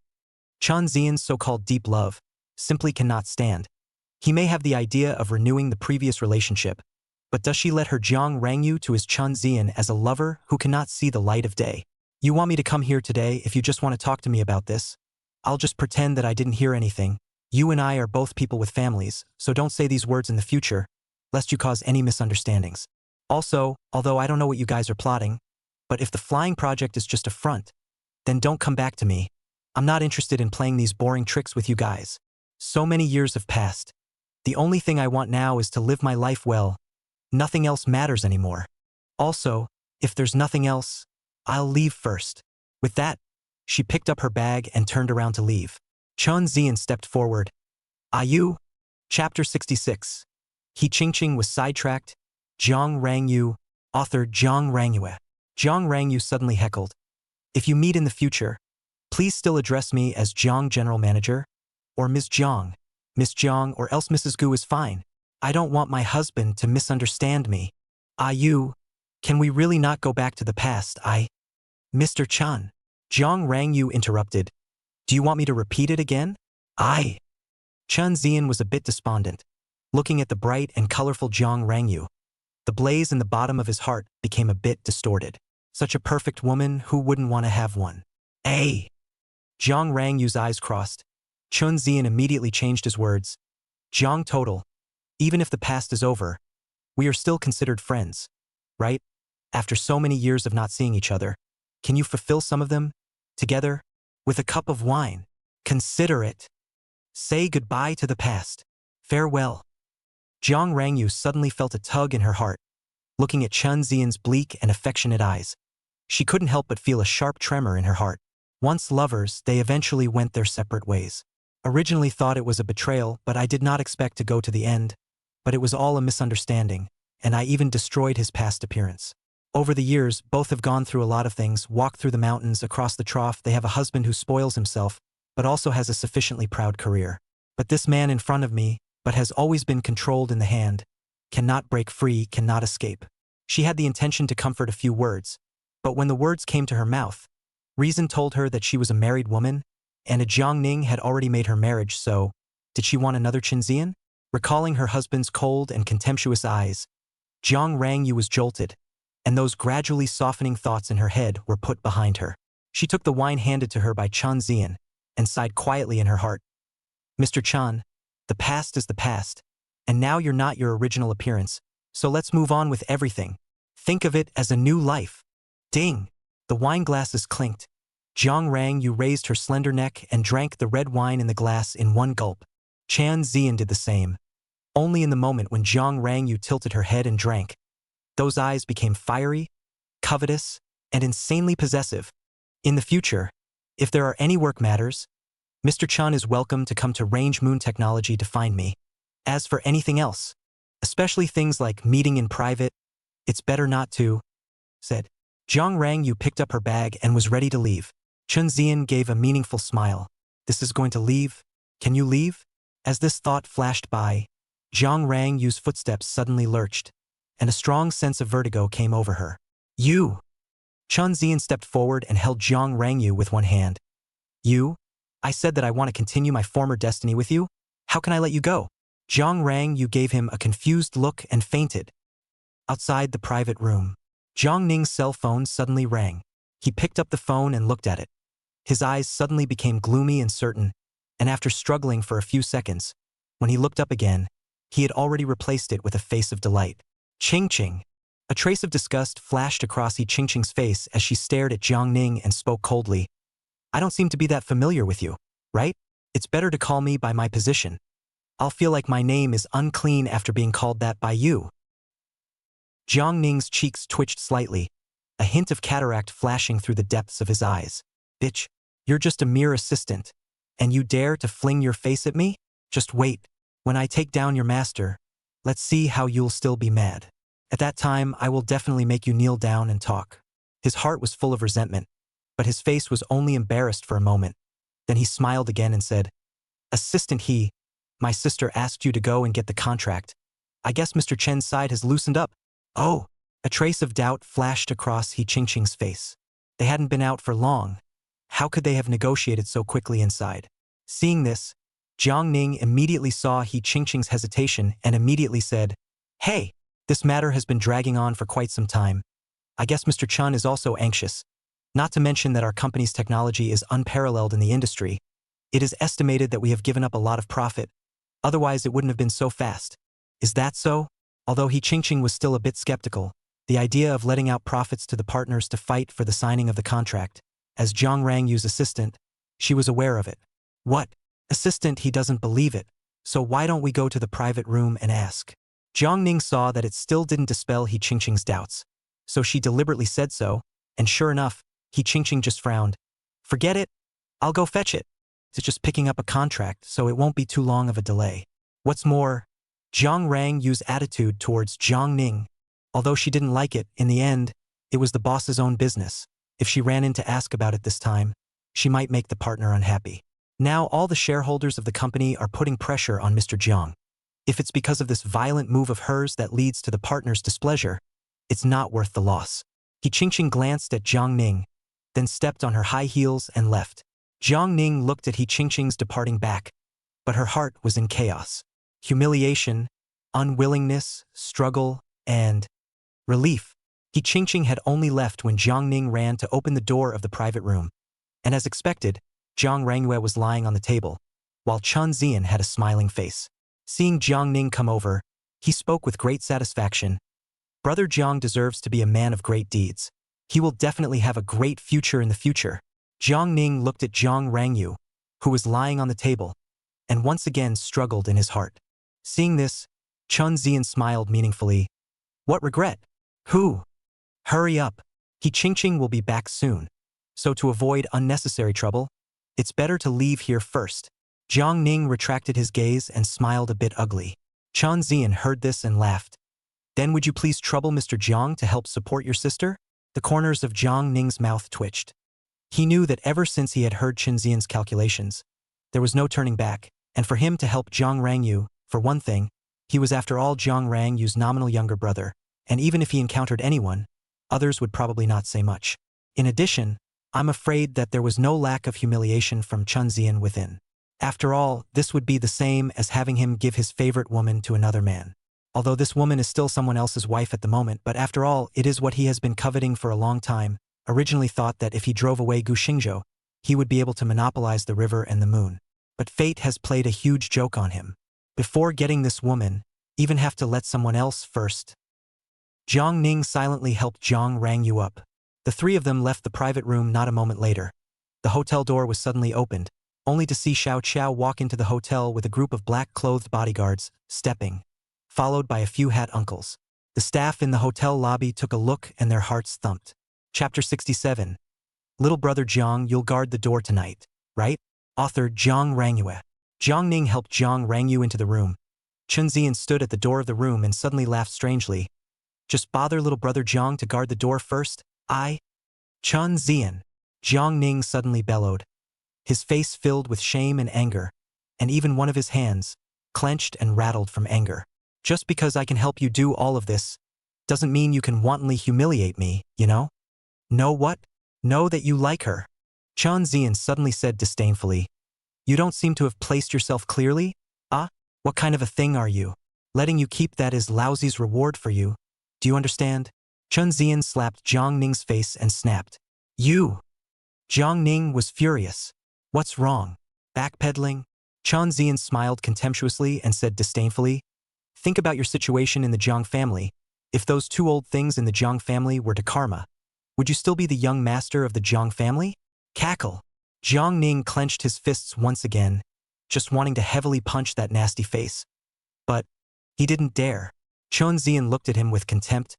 [SPEAKER 1] Chen Zian's so-called deep love simply cannot stand. He may have the idea of renewing the previous relationship, but does she let her Jiang Rangyu to his Chen Zian as a lover who cannot see the light of day? You want me to come here today if you just want to talk to me about this? I'll just pretend that I didn't hear anything. You and I are both people with families, so don't say these words in the future, lest you cause any misunderstandings. Also, although I don't know what you guys are plotting, but if the flying project is just a front, then don't come back to me. I'm not interested in playing these boring tricks with you guys. So many years have passed. The only thing I want now is to live my life well. Nothing else matters anymore. Also, if there's nothing else, I'll leave first. With that, she picked up her bag and turned around to leave. Chen Zian stepped forward. You? Chapter 66. He Qingqing was sidetracked. Jiang Rangyu, author Jiang Rangyue. Jiang Rangyu suddenly heckled. If you meet in the future, please still address me as Jiang General Manager, or Ms. Jiang. Miss Jiang or else Mrs. Gu is fine. I don't want my husband to misunderstand me. You? Can we really not go back to the past? Mr. Chan. Jiang Rangyu interrupted. Do you want me to repeat it again? I. Chun Zian was a bit despondent, looking at the bright and colorful Jiang Rangyu. The blaze in the bottom of his heart became a bit distorted. Such a perfect woman, who wouldn't want to have one? A. Jiang Rangyu's eyes crossed. Chun Zian immediately changed his words. Jiang Total, even if the past is over, we are still considered friends, right? After so many years of not seeing each other, can you fulfill some of them? Together? With a cup of wine? Consider it. Say goodbye to the past. Farewell. Jiang Rangyu suddenly felt a tug in her heart, looking at Chun Zian's bleak and affectionate eyes. She couldn't help but feel a sharp tremor in her heart. Once lovers, they eventually went their separate ways. Originally thought it was a betrayal, but I did not expect to go to the end. But it was all a misunderstanding, and I even destroyed his past appearance. Over the years, both have gone through a lot of things, walked through the mountains, across the trough. They have a husband who spoils himself, but also has a sufficiently proud career. But this man in front of me, but has always been controlled in the hand, cannot break free, cannot escape. She had the intention to comfort a few words, but when the words came to her mouth, reason told her that she was a married woman, and a Jiang Ning had already made her marriage, so did she want another Chinzian? Recalling her husband's cold and contemptuous eyes, Jiang Rangyu was jolted, and those gradually softening thoughts in her head were put behind her. She took the wine handed to her by Chun Zian and sighed quietly in her heart. Mr. Chun, the past is the past, and now you're not your original appearance, so let's move on with everything. Think of it as a new life. Ding! The wine glasses clinked. Jiang Rangyu raised her slender neck and drank the red wine in the glass in one gulp. Chan Zian did the same. Only in the moment when Jiang Rangyu tilted her head and drank, those eyes became fiery, covetous, and insanely possessive. In the future, if there are any work matters, Mr. Chun is welcome to come to Range Moon Technology to find me. As for anything else, especially things like meeting in private, it's better not to, said. Jiang Rangyu picked up her bag and was ready to leave. Chun Zian gave a meaningful smile. This is going to leave? Can you leave? As this thought flashed by, Jiang Rangyu's footsteps suddenly lurched, and a strong sense of vertigo came over her. You! Chun Zian stepped forward and held Jiang Rangyu with one hand. You? I said that I want to continue my former destiny with you? How can I let you go? Jiang Rangyu gave him a confused look and fainted. Outside the private room, Jiang Ning's cell phone suddenly rang. He picked up the phone and looked at it. His eyes suddenly became gloomy and certain, and after struggling for a few seconds, when he looked up again, he had already replaced it with a face of delight. Ching-ching. A trace of disgust flashed across He Ching-ching's face as she stared at Jiang Ning and spoke coldly. I don't seem to be that familiar with you, right? It's better to call me by my position. I'll feel like my name is unclean after being called that by you. Jiang Ning's cheeks twitched slightly, a hint of cataract flashing through the depths of his eyes. Bitch, you're just a mere assistant, and you dare to fling your face at me? Just wait. When I take down your master, let's see how you'll still be mad. At that time, I will definitely make you kneel down and talk. His heart was full of resentment, but his face was only embarrassed for a moment. Then he smiled again and said, Assistant He, my sister asked you to go and get the contract. I guess Mr. Chen's side has loosened up. Oh, a trace of doubt flashed across He Ching-ching's face. They hadn't been out for long. How could they have negotiated so quickly inside? Seeing this, Jiang Ning immediately saw He Ching-ching's hesitation and immediately said, Hey, this matter has been dragging on for quite some time. I guess Mr. Chun is also anxious. Not to mention that our company's technology is unparalleled in the industry. It is estimated that we have given up a lot of profit. Otherwise, it wouldn't have been so fast. Is that so? Although He Ching-ching was still a bit skeptical, the idea of letting out profits to the partners to fight for the signing of the contract, as Jiang Rangyu's assistant, she was aware of it. What? Assistant, he doesn't believe it. So why don't we go to the private room and ask? Jiang Ning saw that it still didn't dispel He Ching-ching's doubts. So she deliberately said so, and sure enough, He Ching-ching just frowned. Forget it. I'll go fetch it. It's just picking up a contract, so it won't be too long of a delay. What's more, Jiang Rangyu's attitude towards Jiang Ning, although she didn't like it, in the end, it was the boss's own business. If she ran in to ask about it this time, she might make the partner unhappy. Now all the shareholders of the company are putting pressure on Mr. Jiang. If it's because of this violent move of hers that leads to the partner's displeasure, it's not worth the loss. He Ching-ching glanced at Jiang Ning, then stepped on her high heels and left. Jiang Ning looked at He Qingqing's departing back, but her heart was in chaos. Humiliation, unwillingness, struggle, and relief. He Qingqing had only left when Jiang Ning ran to open the door of the private room. And as expected, Jiang Rangyue was lying on the table, while Chen Zian had a smiling face. Seeing Jiang Ning come over, he spoke with great satisfaction. Brother Jiang deserves to be a man of great deeds. He will definitely have a great future in the future. Jiang Ning looked at Jiang Rangyu, who was lying on the table, and once again struggled in his heart. Seeing this, Chen Zian smiled meaningfully. What regret? Who? Hurry up. He Qingqing will be back soon. So to avoid unnecessary trouble, it's better to leave here first. Jiang Ning retracted his gaze and smiled a bit ugly. Chen Zian heard this and laughed. Then would you please trouble Mr. Jiang to help support your sister? The corners of Jiang Ning's mouth twitched. He knew that ever since he had heard Chen Zian's calculations, there was no turning back, and for him to help Jiang Rangyu, for one thing, he was after all Jiang Rangyu's nominal younger brother, and even if he encountered anyone, others would probably not say much. In addition, I'm afraid that there was no lack of humiliation from Chen Zian within. After all, this would be the same as having him give his favorite woman to another man. Although this woman is still someone else's wife at the moment, but after all, it is what he has been coveting for a long time. Originally thought that if he drove away Gu Xingzhou, he would be able to monopolize the river and the moon. But fate has played a huge joke on him. Before getting this woman, even have to let someone else first. Jiang Ning silently helped Jiang Rangyu up. The three of them left the private room not a moment later. The hotel door was suddenly opened, only to see Xiao Qiao walk into the hotel with a group of black-clothed bodyguards, stepping, followed by a few hat uncles. The staff in the hotel lobby took a look and their hearts thumped. Chapter 67. Little brother Jiang, you'll guard the door tonight, right? Author Jiang Rangyue. Jiang Ning helped Jiang Rangyu into the room. Chen Zian stood at the door of the room and suddenly laughed strangely. Just bother little brother Jiang to guard the door first, Chen Zian. Jiang Ning suddenly bellowed. His face filled with shame and anger, and even one of his hands, clenched and rattled from anger. Just because I can help you do all of this, doesn't mean you can wantonly humiliate me, you know? Know what? Know that you like her. Chen Zian suddenly said disdainfully. You don't seem to have placed yourself clearly? What kind of a thing are you? Letting you keep that is Lousy's reward for you. Do you understand? Chen Zian slapped Jiang Ning's face and snapped. You! Jiang Ning was furious. What's wrong? Backpedaling? Chen Zian smiled contemptuously and said disdainfully. Think about your situation in the Jiang family. If those two old things in the Jiang family were to karma, would you still be the young master of the Jiang family? Cackle. Jiang Ning clenched his fists once again, just wanting to heavily punch that nasty face. But he didn't dare. Chen Zian looked at him with contempt.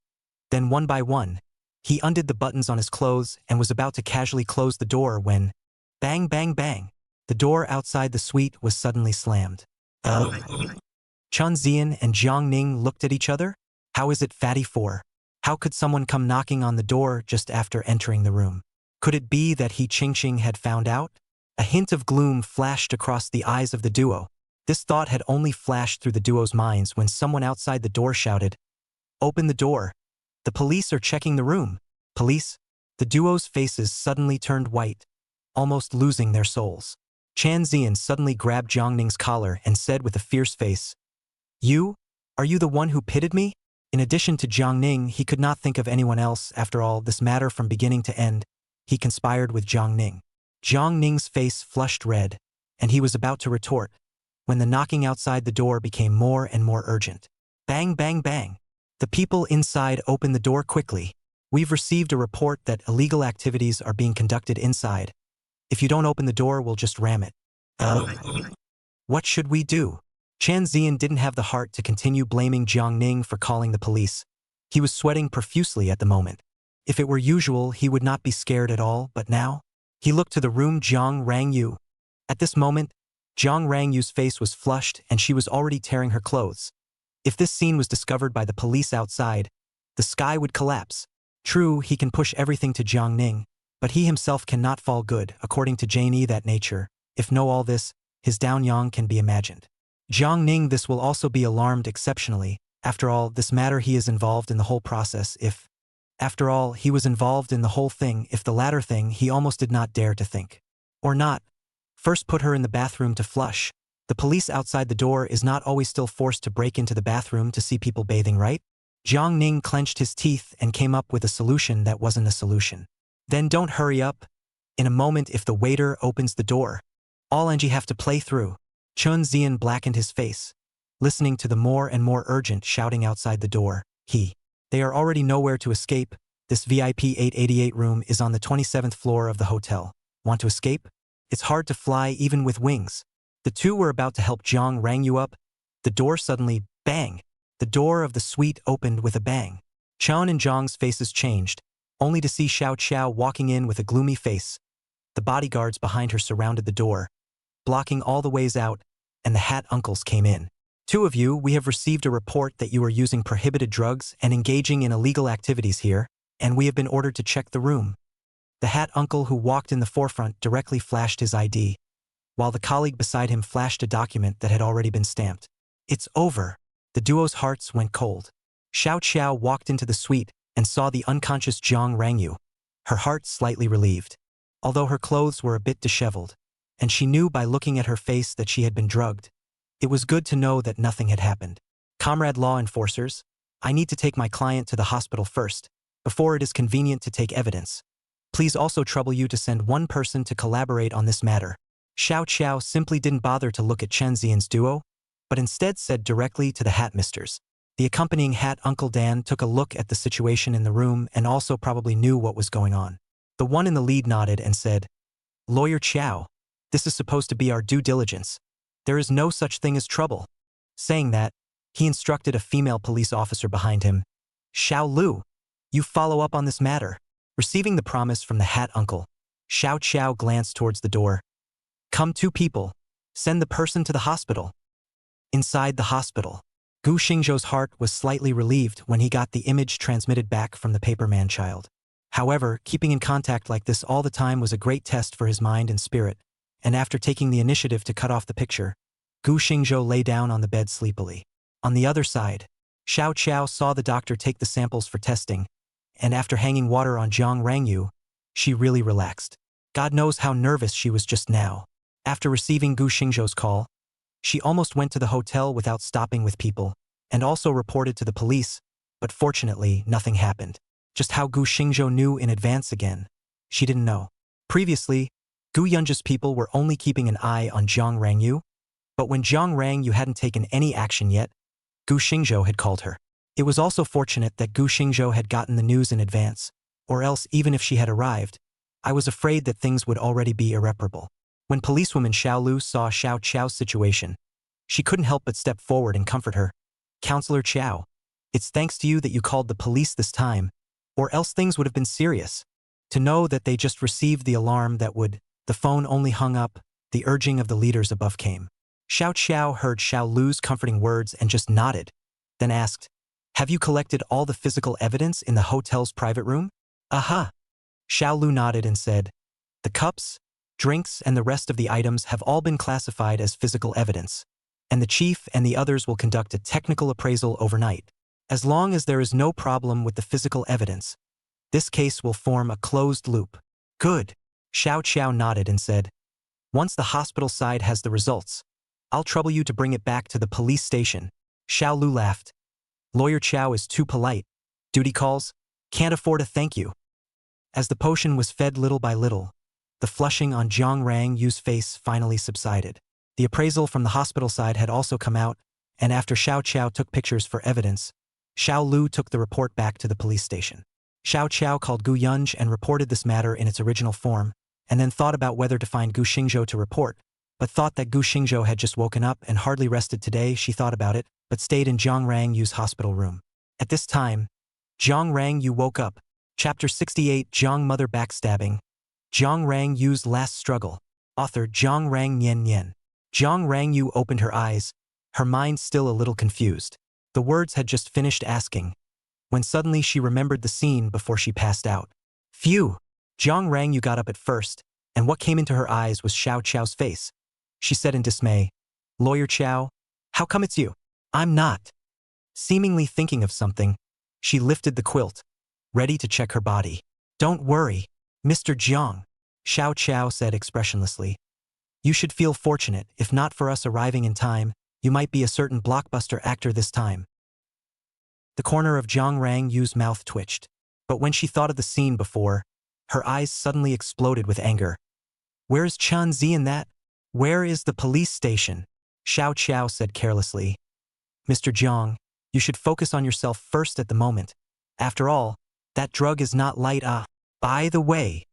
[SPEAKER 1] Then one by one, he undid the buttons on his clothes and was about to casually close the door when, bang bang bang, the door outside the suite was suddenly slammed. Chen Zian and Jiang Ning looked at each other. How is it fatty for? How could someone come knocking on the door just after entering the room? Could it be that He Qingqing had found out? A hint of gloom flashed across the eyes of the duo. This thought had only flashed through the duo's minds when someone outside the door shouted, "Open the door. The police are checking the room." Police? The duo's faces suddenly turned white, almost losing their souls. Chen Zian suddenly grabbed Jiang Ning's collar and said with a fierce face, "You? Are you the one who pitted me?" In addition to Jiang Ning, he could not think of anyone else. After all, this matter from beginning to end, he conspired with Jiang Ning. Jiang Ning's face flushed red, and he was about to retort, when the knocking outside the door became more and more urgent. Bang bang bang. The people inside opened the door quickly. We've received a report that illegal activities are being conducted inside. If you don't open the door, we'll just ram it. What should we do? Chen Zian didn't have the heart to continue blaming Jiang Ning for calling the police. He was sweating profusely at the moment. If it were usual, he would not be scared at all, but now? He looked to the room Jiang Rangyu. At this moment, Jiang Rangyu's face was flushed and she was already tearing her clothes. If this scene was discovered by the police outside, the sky would collapse. True, he can push everything to Jiang Ning, but he himself cannot fall good, according to Jane E. that nature. If know all this, his downyang can be imagined. Jiang Ning this will also be alarmed exceptionally. After all, this matter he is involved in the whole process. After all, he was involved in the whole thing. If the latter thing, he almost did not dare to think. Or not. First put her in the bathroom to flush. The police outside the door is not always still forced to break into the bathroom to see people bathing, right? Jiang Ning clenched his teeth and came up with a solution that wasn't a solution. Then don't hurry up. In a moment if the waiter opens the door, all Angie have to play through. Chun Zian blackened his face, listening to the more and more urgent shouting outside the door. They are already nowhere to escape. This VIP 888 room is on the 27th floor of the hotel. Want to escape? It's hard to fly even with wings. The two were about to help Jiang rang you up. The door suddenly, bang! The door of the suite opened with a bang. Chun and Jiang's faces changed, only to see Xiao Qiao walking in with a gloomy face. The bodyguards behind her surrounded the door, blocking all the ways out, and the hat uncles came in. Two of you, we have received a report that you are using prohibited drugs and engaging in illegal activities here, and we have been ordered to check the room. The hat uncle who walked in the forefront directly flashed his ID, while the colleague beside him flashed a document that had already been stamped. It's over. The duo's hearts went cold. Xiao Qiao walked into the suite and saw the unconscious Jiang Rangyu, her heart slightly relieved, although her clothes were a bit disheveled, and she knew by looking at her face that she had been drugged. It was good to know that nothing had happened. Comrade law enforcers, I need to take my client to the hospital first, before it is convenient to take evidence. Please also trouble you to send one person to collaborate on this matter. Xiao Qiao simply didn't bother to look at Chen Zian's duo, but instead said directly to the hat misters. The accompanying hat Uncle Dan took a look at the situation in the room and also probably knew what was going on. The one in the lead nodded and said, Lawyer Qiao, this is supposed to be our due diligence. There is no such thing as trouble. Saying that, he instructed a female police officer behind him, Xiao Lu, you follow up on this matter. Receiving the promise from the hat uncle, Xiao Qiao glanced towards the door. Come two people. Send the person to the hospital. Inside the hospital, Gu Xingzhou's heart was slightly relieved when he got the image transmitted back from the paper man-child. However, keeping in contact like this all the time was a great test for his mind and spirit, and after taking the initiative to cut off the picture, Gu Xingzhou lay down on the bed sleepily. On the other side, Xiao Qiao saw the doctor take the samples for testing, and after hanging water on Jiang Rangyu, she really relaxed. God knows how nervous she was just now. After receiving Gu Xingzhou's call, she almost went to the hotel without stopping with people, and also reported to the police, but fortunately nothing happened. Just how Gu Xingzhou knew in advance again, she didn't know. Previously, Gu Yunji's people were only keeping an eye on Jiang Rangyu, but when Jiang Rangyu hadn't taken any action yet, Gu Xingzhou had called her. It was also fortunate that Gu Xingzhou had gotten the news in advance, or else even if she had arrived, I was afraid that things would already be irreparable. When policewoman Xiao Lu saw Xiao Qiao's situation, she couldn't help but step forward and comfort her. Counselor Qiao, it's thanks to you that you called the police this time, or else things would have been serious. To know that they just received the alarm that would, the phone only hung up, the urging of the leaders above came. Xiao Qiao heard Xiao Lu's comforting words and just nodded, then asked, have you collected all the physical evidence in the hotel's private room? Aha! Xiao Lu nodded and said, the cups, drinks, and the rest of the items have all been classified as physical evidence, and the chief and the others will conduct a technical appraisal overnight. As long as there is no problem with the physical evidence, this case will form a closed loop. Good. Xiao Qiao nodded and said, once the hospital side has the results, I'll trouble you to bring it back to the police station. Xiao Lu laughed. Lawyer Qiao is too polite. Duty calls? Can't afford a thank you. As the potion was fed little by little, the flushing on Jiang Rangyu's face finally subsided. The appraisal from the hospital side had also come out, and after Xiao Qiao took pictures for evidence, Xiao Lu took the report back to the police station. Xiao Qiao called Gu Yunji and reported this matter in its original form, and then thought about whether to find Gu Xingzhou to report, but thought that Gu Xingzhou had just woken up and hardly rested today. She thought about it, but stayed in Jiang Rangyu's hospital room. At this time, Jiang Rangyu woke up. Chapter 68, Jiang Mother Backstabbing. Jiang Rangyu's Last Struggle. Author Jiang Rang Nian Nian. Jiang Rangyu opened her eyes, her mind still a little confused. The words had just finished asking, when suddenly she remembered the scene before she passed out. Phew! Jiang Rangyu got up at first, and what came into her eyes was Xiao Qiao's face. She said in dismay, Lawyer Qiao, how come it's you? I'm not. Seemingly thinking of something, she lifted the quilt, ready to check her body. Don't worry, Mr. Jiang. Xiao Qiao said expressionlessly. You should feel fortunate. If not for us arriving in time, you might be a certain blockbuster actor this time. The corner of Zhang Rangyu's mouth twitched. But when she thought of the scene before, her eyes suddenly exploded with anger. Where's Chen Zi in that? Where is the police station? Xiao Qiao said carelessly. Mr. Zhang, you should focus on yourself first at the moment. After all, that drug is not light. By the way,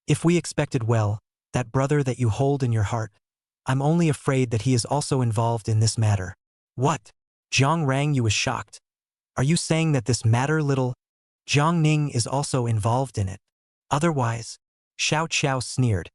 [SPEAKER 1] if we expected well, that brother that you hold in your heart, I'm only afraid that he is also involved in this matter. What? Zhang Rangyu was shocked. Are you saying that this matter little Zhang Ning is also involved in it? Otherwise, Xiao Qiao sneered.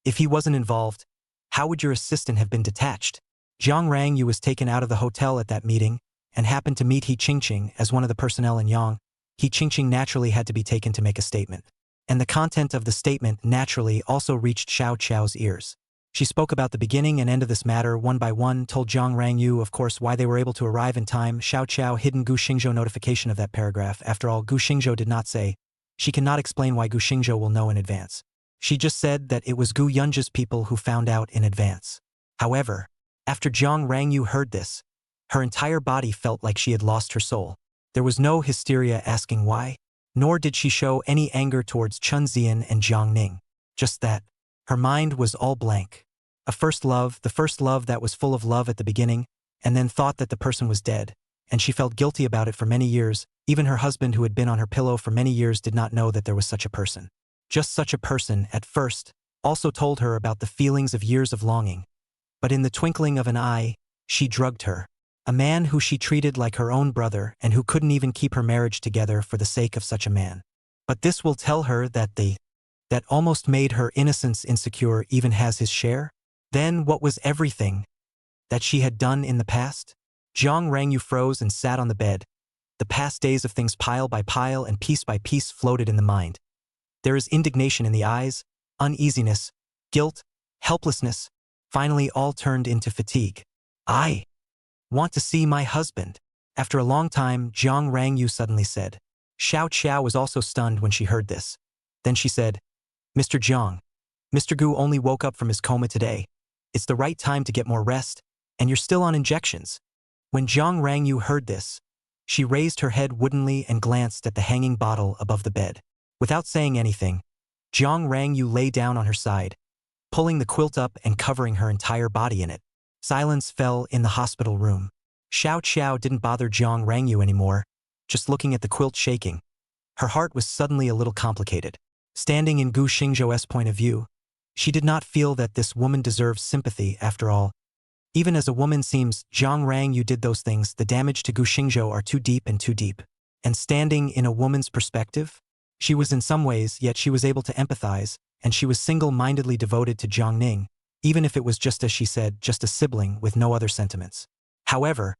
[SPEAKER 1] If he wasn't involved, how would your assistant have been detached? Zhang Rangyu was taken out of the hotel at that meeting and happened to meet He Qingqing as one of the personnel in Yang. He Qingqing naturally had to be taken to make a statement. And the content of the statement naturally also reached Xiao Qiao's ears. She spoke about the beginning and end of this matter one by one, told Zhang Rangyu, of course, why they were able to arrive in time. Xiao Qiao hidden Gu Xingzhou notification of that paragraph. After all, Gu Xingzhou did not say. She cannot explain why Gu Xingzhou will know in advance. She just said that it was Gu Yunji's people who found out in advance. However, after Zhang Rangyu heard this, her entire body felt like she had lost her soul. There was no hysteria asking why, nor did she show any anger towards Chen Zian and Zhang Ning. Just that. Her mind was all blank. A first love, the first love that was full of love at the beginning, and then thought that the person was dead, and she felt guilty about it for many years. Even her husband, who had been on her pillow for many years, did not know that there was such a person. Just such a person, at first, also told her about the feelings of years of longing. But in the twinkling of an eye, she drugged her. A man who she treated like her own brother and who couldn't even keep her marriage together for the sake of such a man. But this will tell her that that almost made her innocence insecure even has his share? Then what was everything that she had done in the past? Zhang Rangyu froze and sat on the bed. The past days of things pile by pile and piece by piece floated in the mind. There is indignation in the eyes, uneasiness, guilt, helplessness, finally all turned into fatigue. I want to see my husband. After a long time, Zhang Rangyu suddenly said. Xiao Qiao was also stunned when she heard this. Then she said, Mr. Zhang, Mr. Gu only woke up from his coma today. It's the right time to get more rest, and you're still on injections. When Zhang Rangyu heard this, she raised her head woodenly and glanced at the hanging bottle above the bed. Without saying anything, Zhang Rangyu lay down on her side, pulling the quilt up and covering her entire body in it. Silence fell in the hospital room. Xiao Qiao didn't bother Zhang Rangyu anymore, just looking at the quilt shaking. Her heart was suddenly a little complicated. Standing in Gu Xingzhou's point of view, she did not feel that this woman deserves sympathy after all. Even as a woman seems, Zhang Rangyu did those things, the damage to Gu Xingzhou are too deep and too deep. And standing in a woman's perspective, she was in some ways, yet she was able to empathize, and she was single-mindedly devoted to Zhang Ning, even if it was just as she said, just a sibling with no other sentiments. However,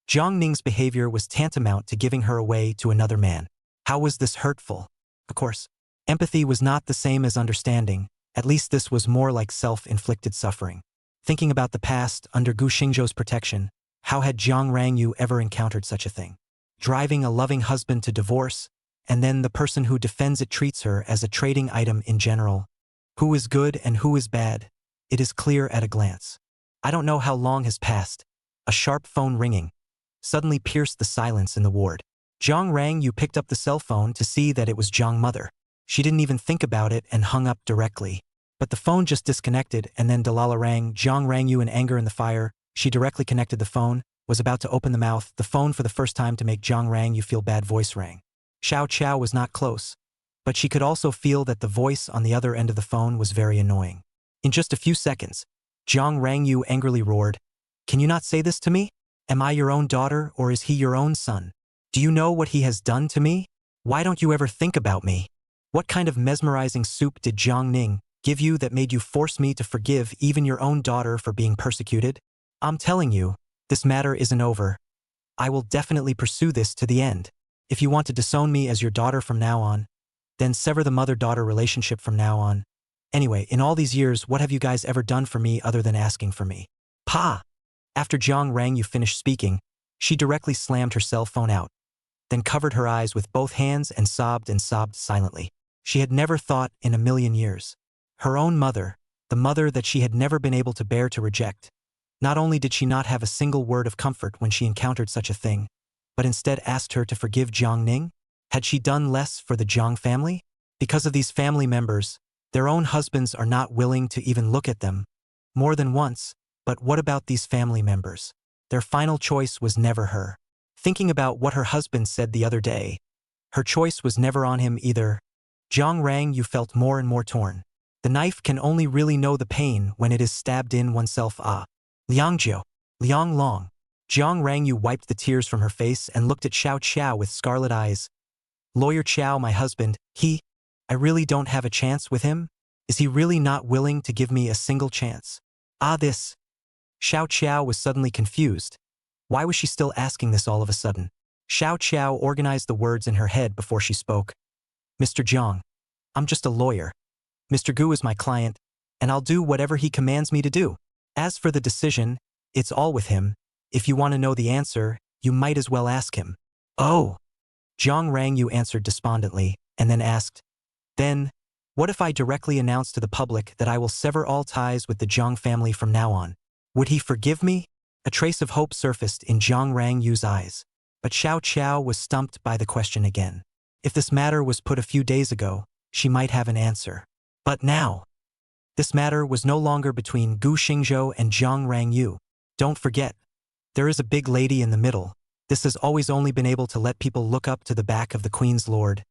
[SPEAKER 1] Zhang Ning's behavior was tantamount to giving her away to another man. How was this hurtful? Of course, empathy was not the same as understanding, at least this was more like self-inflicted suffering. Thinking about the past, under Gu Xingzhou's protection, how had Zhang Rangyu ever encountered such a thing? Driving a loving husband to divorce, and then the person who defends it treats her as a trading item in general. Who is good and who is bad? It is clear at a glance. I don't know how long has passed. A sharp phone ringing suddenly pierced the silence in the ward. Zhang Rangyu picked up the cell phone to see that it was Zhang Mother. She didn't even think about it and hung up directly. But the phone just disconnected, and then Dalala rang. Zhang Rangyu, in anger and the fire, she directly connected the phone, was about to open the mouth, the phone for the first time to make Zhang Rangyu feel bad voice rang. Xiao Qiao was not close, but she could also feel that the voice on the other end of the phone was very annoying. In just a few seconds, Zhang Rangyu angrily roared, "Can you not say this to me? Am I your own daughter or is he your own son? Do you know what he has done to me? Why don't you ever think about me? What kind of mesmerizing soup did Zhang Ning give you that made you force me to forgive even your own daughter for being persecuted? I'm telling you, this matter isn't over. I will definitely pursue this to the end. If you want to disown me as your daughter from now on, then sever the mother-daughter relationship from now on. Anyway, in all these years, what have you guys ever done for me other than asking for me? Pa!" After Zhang Rangyu finished speaking, she directly slammed her cell phone out, then covered her eyes with both hands and sobbed silently. She had never thought in a million years Her own mother, the mother that she had never been able to bear to reject. Not only did she not have a single word of comfort when she encountered such a thing, but instead asked her to forgive Jiang Ning? Had she done less for the Jiang family? Because of these family members, their own husbands are not willing to even look at them. More than once, but what about these family members? Their final choice was never her. Thinking about what her husband said the other day, her choice was never on him either. Jiang Rang, you felt more and more torn. The knife can only really know the pain when it is stabbed in oneself. Liangjiu, Liang Long. Jiang Rangyu wiped the tears from her face and looked at Xiao Qiao with scarlet eyes. Lawyer Qiao, my husband, I really don't have a chance with him? Is he really not willing to give me a single chance? This. Xiao Qiao was suddenly confused. Why was she still asking this all of a sudden? Xiao Qiao organized the words in her head before she spoke. Mr. Jiang, I'm just a lawyer. Mr. Gu is my client, and I'll do whatever he commands me to do. As for the decision, it's all with him. If you want to know the answer, you might as well ask him. Oh. Jiang Rangyu answered despondently, and then asked, Then, what if I directly announce to the public that I will sever all ties with the Jiang family from now on? Would he forgive me? A trace of hope surfaced in Jiang Rangyu's eyes. But Xiao Qiao was stumped by the question again. If this matter was put a few days ago, she might have an answer. But now, this matter was no longer between Gu Xingzhou and Jiang Rangyu. Don't forget, there is a big lady in the middle. This has always only been able to let people look up to the back of the Queen's Lord.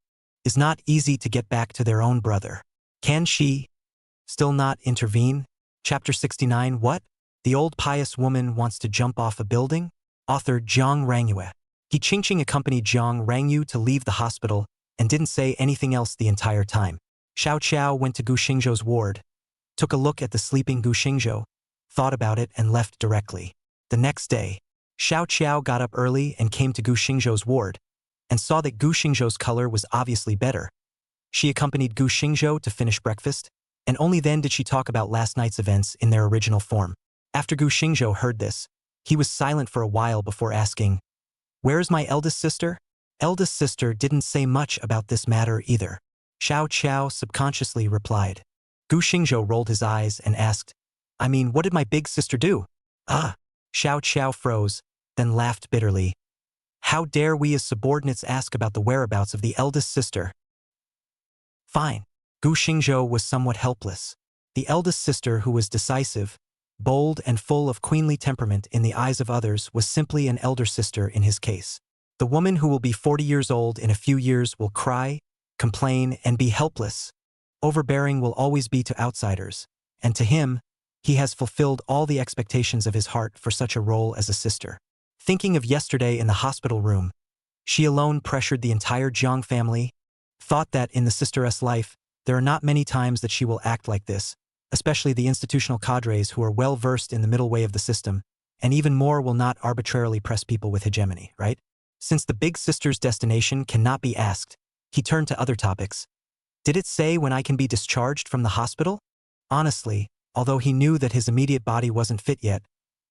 [SPEAKER 1] It's not easy to get back to their own brother. Can she still not intervene? Chapter 69. What? The old pious woman wants to jump off a building? Author Jiang Rangyue. He Qingqing accompanied Jiang Rangyu to leave the hospital and didn't say anything else the entire time. Xiao Qiao went to Gu Xingzhou's ward, took a look at the sleeping Gu Xingzhou, thought about it and left directly. The next day, Xiao Qiao got up early and came to Gu Xingzhou's ward, and saw that Gu Xingzhou's color was obviously better. She accompanied Gu Xingzhou to finish breakfast, and only then did she talk about last night's events in their original form. After Gu Xingzhou heard this, he was silent for a while before asking, Where is my eldest sister? Eldest sister didn't say much about this matter either. Xiao Qiao subconsciously replied. Gu Xingzhou rolled his eyes and asked, I mean, what did my big sister do? Xiao Qiao froze, then laughed bitterly. How dare we as subordinates ask about the whereabouts of the eldest sister? Fine. Gu Xingzhou was somewhat helpless. The eldest sister, who was decisive, bold and full of queenly temperament in the eyes of others, was simply an elder sister in his case. The woman who will be 40 years old in a few years will cry, complain, and be helpless. Overbearing will always be to outsiders, and to him, he has fulfilled all the expectations of his heart for such a role as a sister. Thinking of yesterday in the hospital room, she alone pressured the entire Jiang family, thought that in the sister's life, there are not many times that she will act like this, especially the institutional cadres who are well versed in the middle way of the system, and even more will not arbitrarily press people with hegemony, right? Since the big sister's destination cannot be asked, he turned to other topics. Did it say when I can be discharged from the hospital? Honestly, although he knew that his immediate body wasn't fit yet,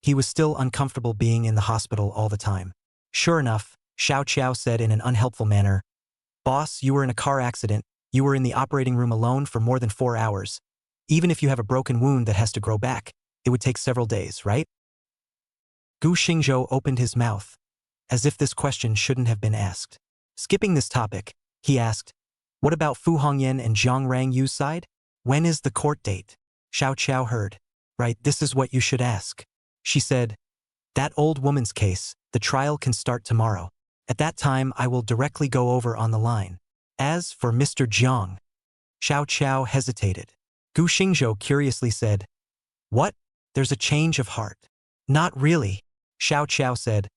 [SPEAKER 1] he was still uncomfortable being in the hospital all the time. Sure enough, Xiao Qiao said in an unhelpful manner, Boss, you were in a car accident, you were in the operating room alone for more than 4 hours. Even if you have a broken wound that has to grow back, it would take several days, right? Gu Xingzhou opened his mouth, as if this question shouldn't have been asked. Skipping this topic, he asked, What about Fu Hongyan and Jiang Rangyu's side? When is the court date? Xiao Qiao heard. Right, this is what you should ask. She said, That old woman's case, the trial can start tomorrow. At that time I will directly go over on the line. As for Mr. Jiang, Xiao Qiao hesitated. Gu Xingzhou curiously said, What? There's a change of heart. Not really, Xiao Qiao said.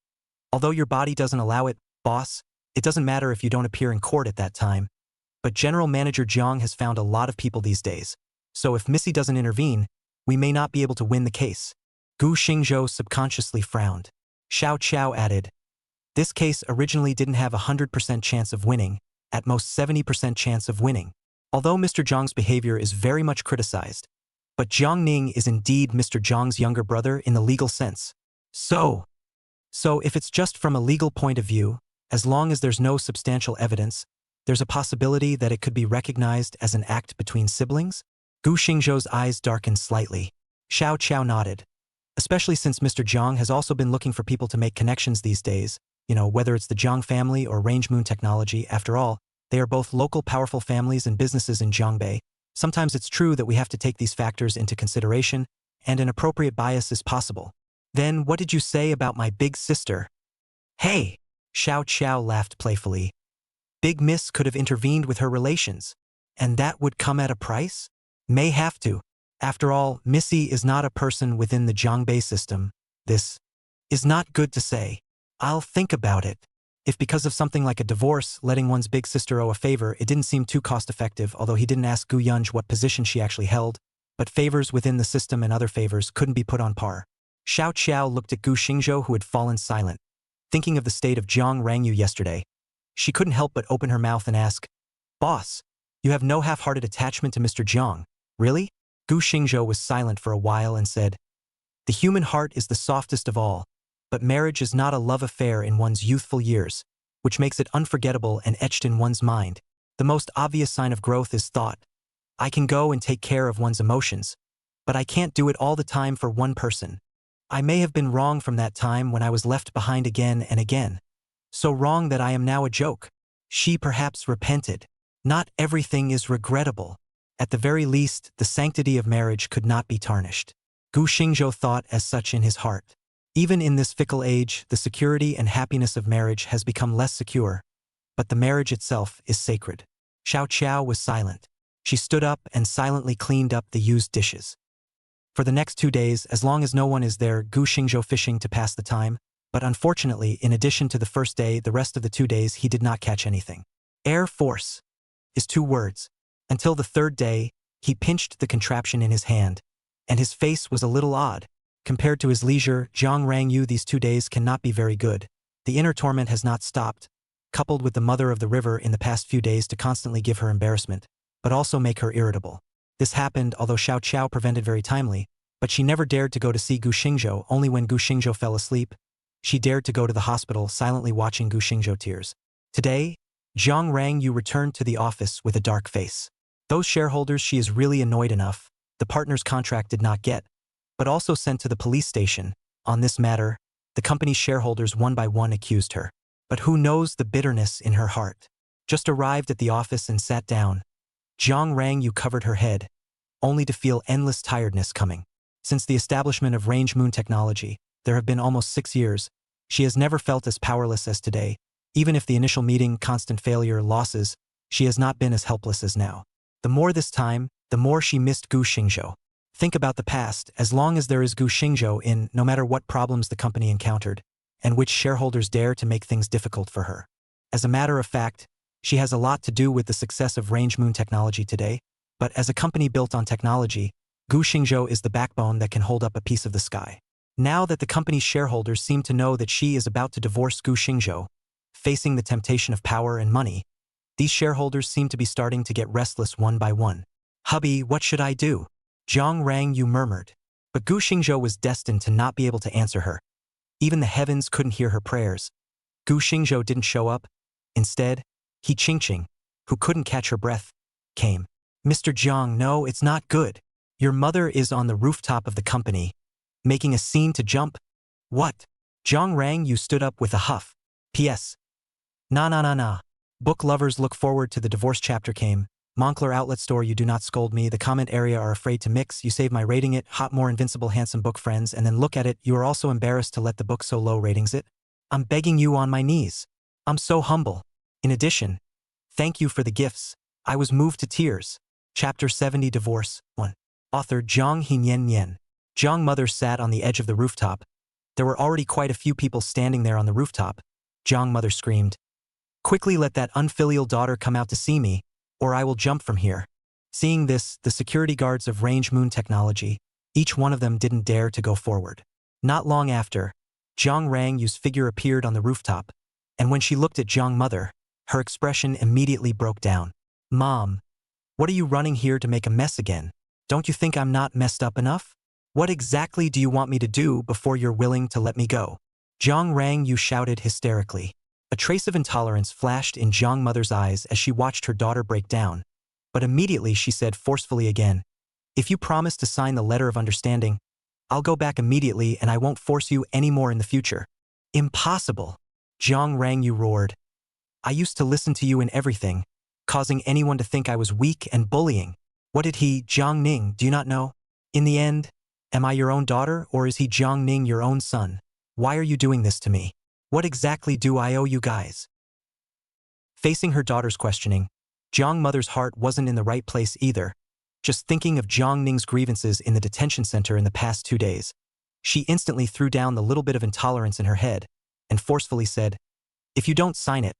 [SPEAKER 1] Although your body doesn't allow it, boss, it doesn't matter if you don't appear in court at that time. But General Manager Jiang has found a lot of people these days. So if Missy doesn't intervene, we may not be able to win the case. Gu Xingzhou subconsciously frowned. Xiao Qiao added, This case originally didn't have a 100% chance of winning, at most 70% chance of winning. Although Mr. Jiang's behavior is very much criticized, but Jiang Ning is indeed Mr. Jiang's younger brother in the legal sense. So if it's just from a legal point of view, as long as there's no substantial evidence, there's a possibility that it could be recognized as an act between siblings? Gu Xingzhou's eyes darkened slightly. Xiao Qiao nodded. Especially since Mr. Jiang has also been looking for people to make connections these days, whether it's the Jiang family or Range Moon Technology. After all, they are both local powerful families and businesses in Jiangbei. Sometimes it's true that we have to take these factors into consideration, and an appropriate bias is possible. Then what did you say about my big sister? Hey! Xiao Qiao laughed playfully. Big Miss could have intervened with her relations. And that would come at a price? May have to. After all, Missy is not a person within the Jiangbei system. This is not good to say. I'll think about it. If because of something like a divorce, letting one's big sister owe a favor, it didn't seem too cost-effective, although he didn't ask Gu Yunj what position she actually held, but favors within the system and other favors couldn't be put on par. Xiao Qiao looked at Gu Xingzhou, who had fallen silent. Thinking of the state of Jiang Rangyu yesterday, she couldn't help but open her mouth and ask, "Boss, you have no half-hearted attachment to Mr. Jiang, really?" Gu Xingzhou was silent for a while and said, "The human heart is the softest of all, but marriage is not a love affair in one's youthful years, which makes it unforgettable and etched in one's mind. The most obvious sign of growth is thought. I can go and take care of one's emotions, but I can't do it all the time for one person. I may have been wrong from that time when I was left behind again and again. So wrong that I am now a joke. She perhaps repented. Not everything is regrettable. At the very least, the sanctity of marriage could not be tarnished." Gu Xingzhou thought as such in his heart. Even in this fickle age, the security and happiness of marriage has become less secure, but the marriage itself is sacred. Xiao Qiao was silent. She stood up and silently cleaned up the used dishes. For the next 2 days, as long as no one is there, Gu Xingzhou fishing to pass the time, but unfortunately, in addition to the first day, the rest of the 2 days he did not catch anything. Air Force is 2 words. Until the 3rd day, he pinched the contraption in his hand, and his face was a little odd. Compared to his leisure, Jiang Rangyu, these 2 days cannot be very good. The inner torment has not stopped, coupled with the mother of the river in the past few days to constantly give her embarrassment, but also make her irritable. This happened although Xiao Qiao prevented very timely, but she never dared to go to see Gu Xingzhou. Only when Gu Xingzhou fell asleep, she dared to go to the hospital, silently watching Gu Xingzhou tears. Today, Jiang Rangyu returned to the office with a dark face. Those shareholders she is really annoyed enough, the partner's contract did not get, but also sent to the police station. On this matter, the company's shareholders one by one accused her. But who knows the bitterness in her heart? Just arrived at the office and sat down. Jiang Rangyu covered her head, only to feel endless tiredness coming. Since the establishment of Range Moon Technology, there have been almost 6 years. She has never felt as powerless as today. Even if the initial meeting, constant failure, losses, she has not been as helpless as now. The more this time, the more she missed Gu Xingzhou. Think about the past. As long as there is Gu Xingzhou in, no matter what problems the company encountered, and which shareholders dare to make things difficult for her. As a matter of fact, she has a lot to do with the success of Range Moon Technology today, but as a company built on technology, Gu Xingzhou is the backbone that can hold up a piece of the sky. Now that the company's shareholders seem to know that she is about to divorce Gu Xingzhou, facing the temptation of power and money, these shareholders seem to be starting to get restless one by one. "Hubby, what should I do?" Jiang Rangyu murmured. But Gu Xingzhou was destined to not be able to answer her. Even the heavens couldn't hear her prayers. Gu Xingzhou didn't show up. Instead, He Qingqing, who couldn't catch her breath, came. "Mr. Jiang, no, it's not good. Your mother is on the rooftop of the company, making a scene to jump." "What?" Jiang Rangyu stood up with a huff. "P.S. Nah. Book lovers look forward to the divorce chapter came. Moncler Outlet Store, you do not scold me. The comment area are afraid to mix. You save my rating it. Hot more invincible handsome book friends, and then look at it. You are also embarrassed to let the book so low ratings it. I'm begging you on my knees. I'm so humble. In addition, thank you for the gifts. I was moved to tears." Chapter 70 Divorce 1. Author Zhang Hinyan. Zhang mother sat on the edge of the rooftop. There were already quite a few people standing there on the rooftop. Zhang mother screamed, "Quickly let that unfilial daughter come out to see me, or I will jump from here." Seeing this, the security guards of Range Moon Technology, each one of them didn't dare to go forward. Not long after, Jiang Rangyu's figure appeared on the rooftop, and when she looked at Zhang mother, her expression immediately broke down. "Mom, what are you running here to make a mess again? Don't you think I'm not messed up enough? What exactly do you want me to do before you're willing to let me go?" Jiang Rangyu shouted hysterically. A trace of intolerance flashed in Jiang mother's eyes as she watched her daughter break down, but immediately she said forcefully again, If you promise to sign the letter of understanding, I'll go back immediately and I won't force you anymore in the future. Impossible. Jiang Rangyu roared. I used to listen to you in everything, causing anyone to think I was weak and bullying. What did he, Jiang Ning, do you not know? In the end, am I your own daughter or is he Jiang Ning your own son? Why are you doing this to me? What exactly do I owe you guys? Facing her daughter's questioning, Jiang Mother's heart wasn't in the right place either. Just thinking of Jiang Ning's grievances in the detention center in the past 2 days, she instantly threw down the little bit of intolerance in her head and forcefully said, if you don't sign it,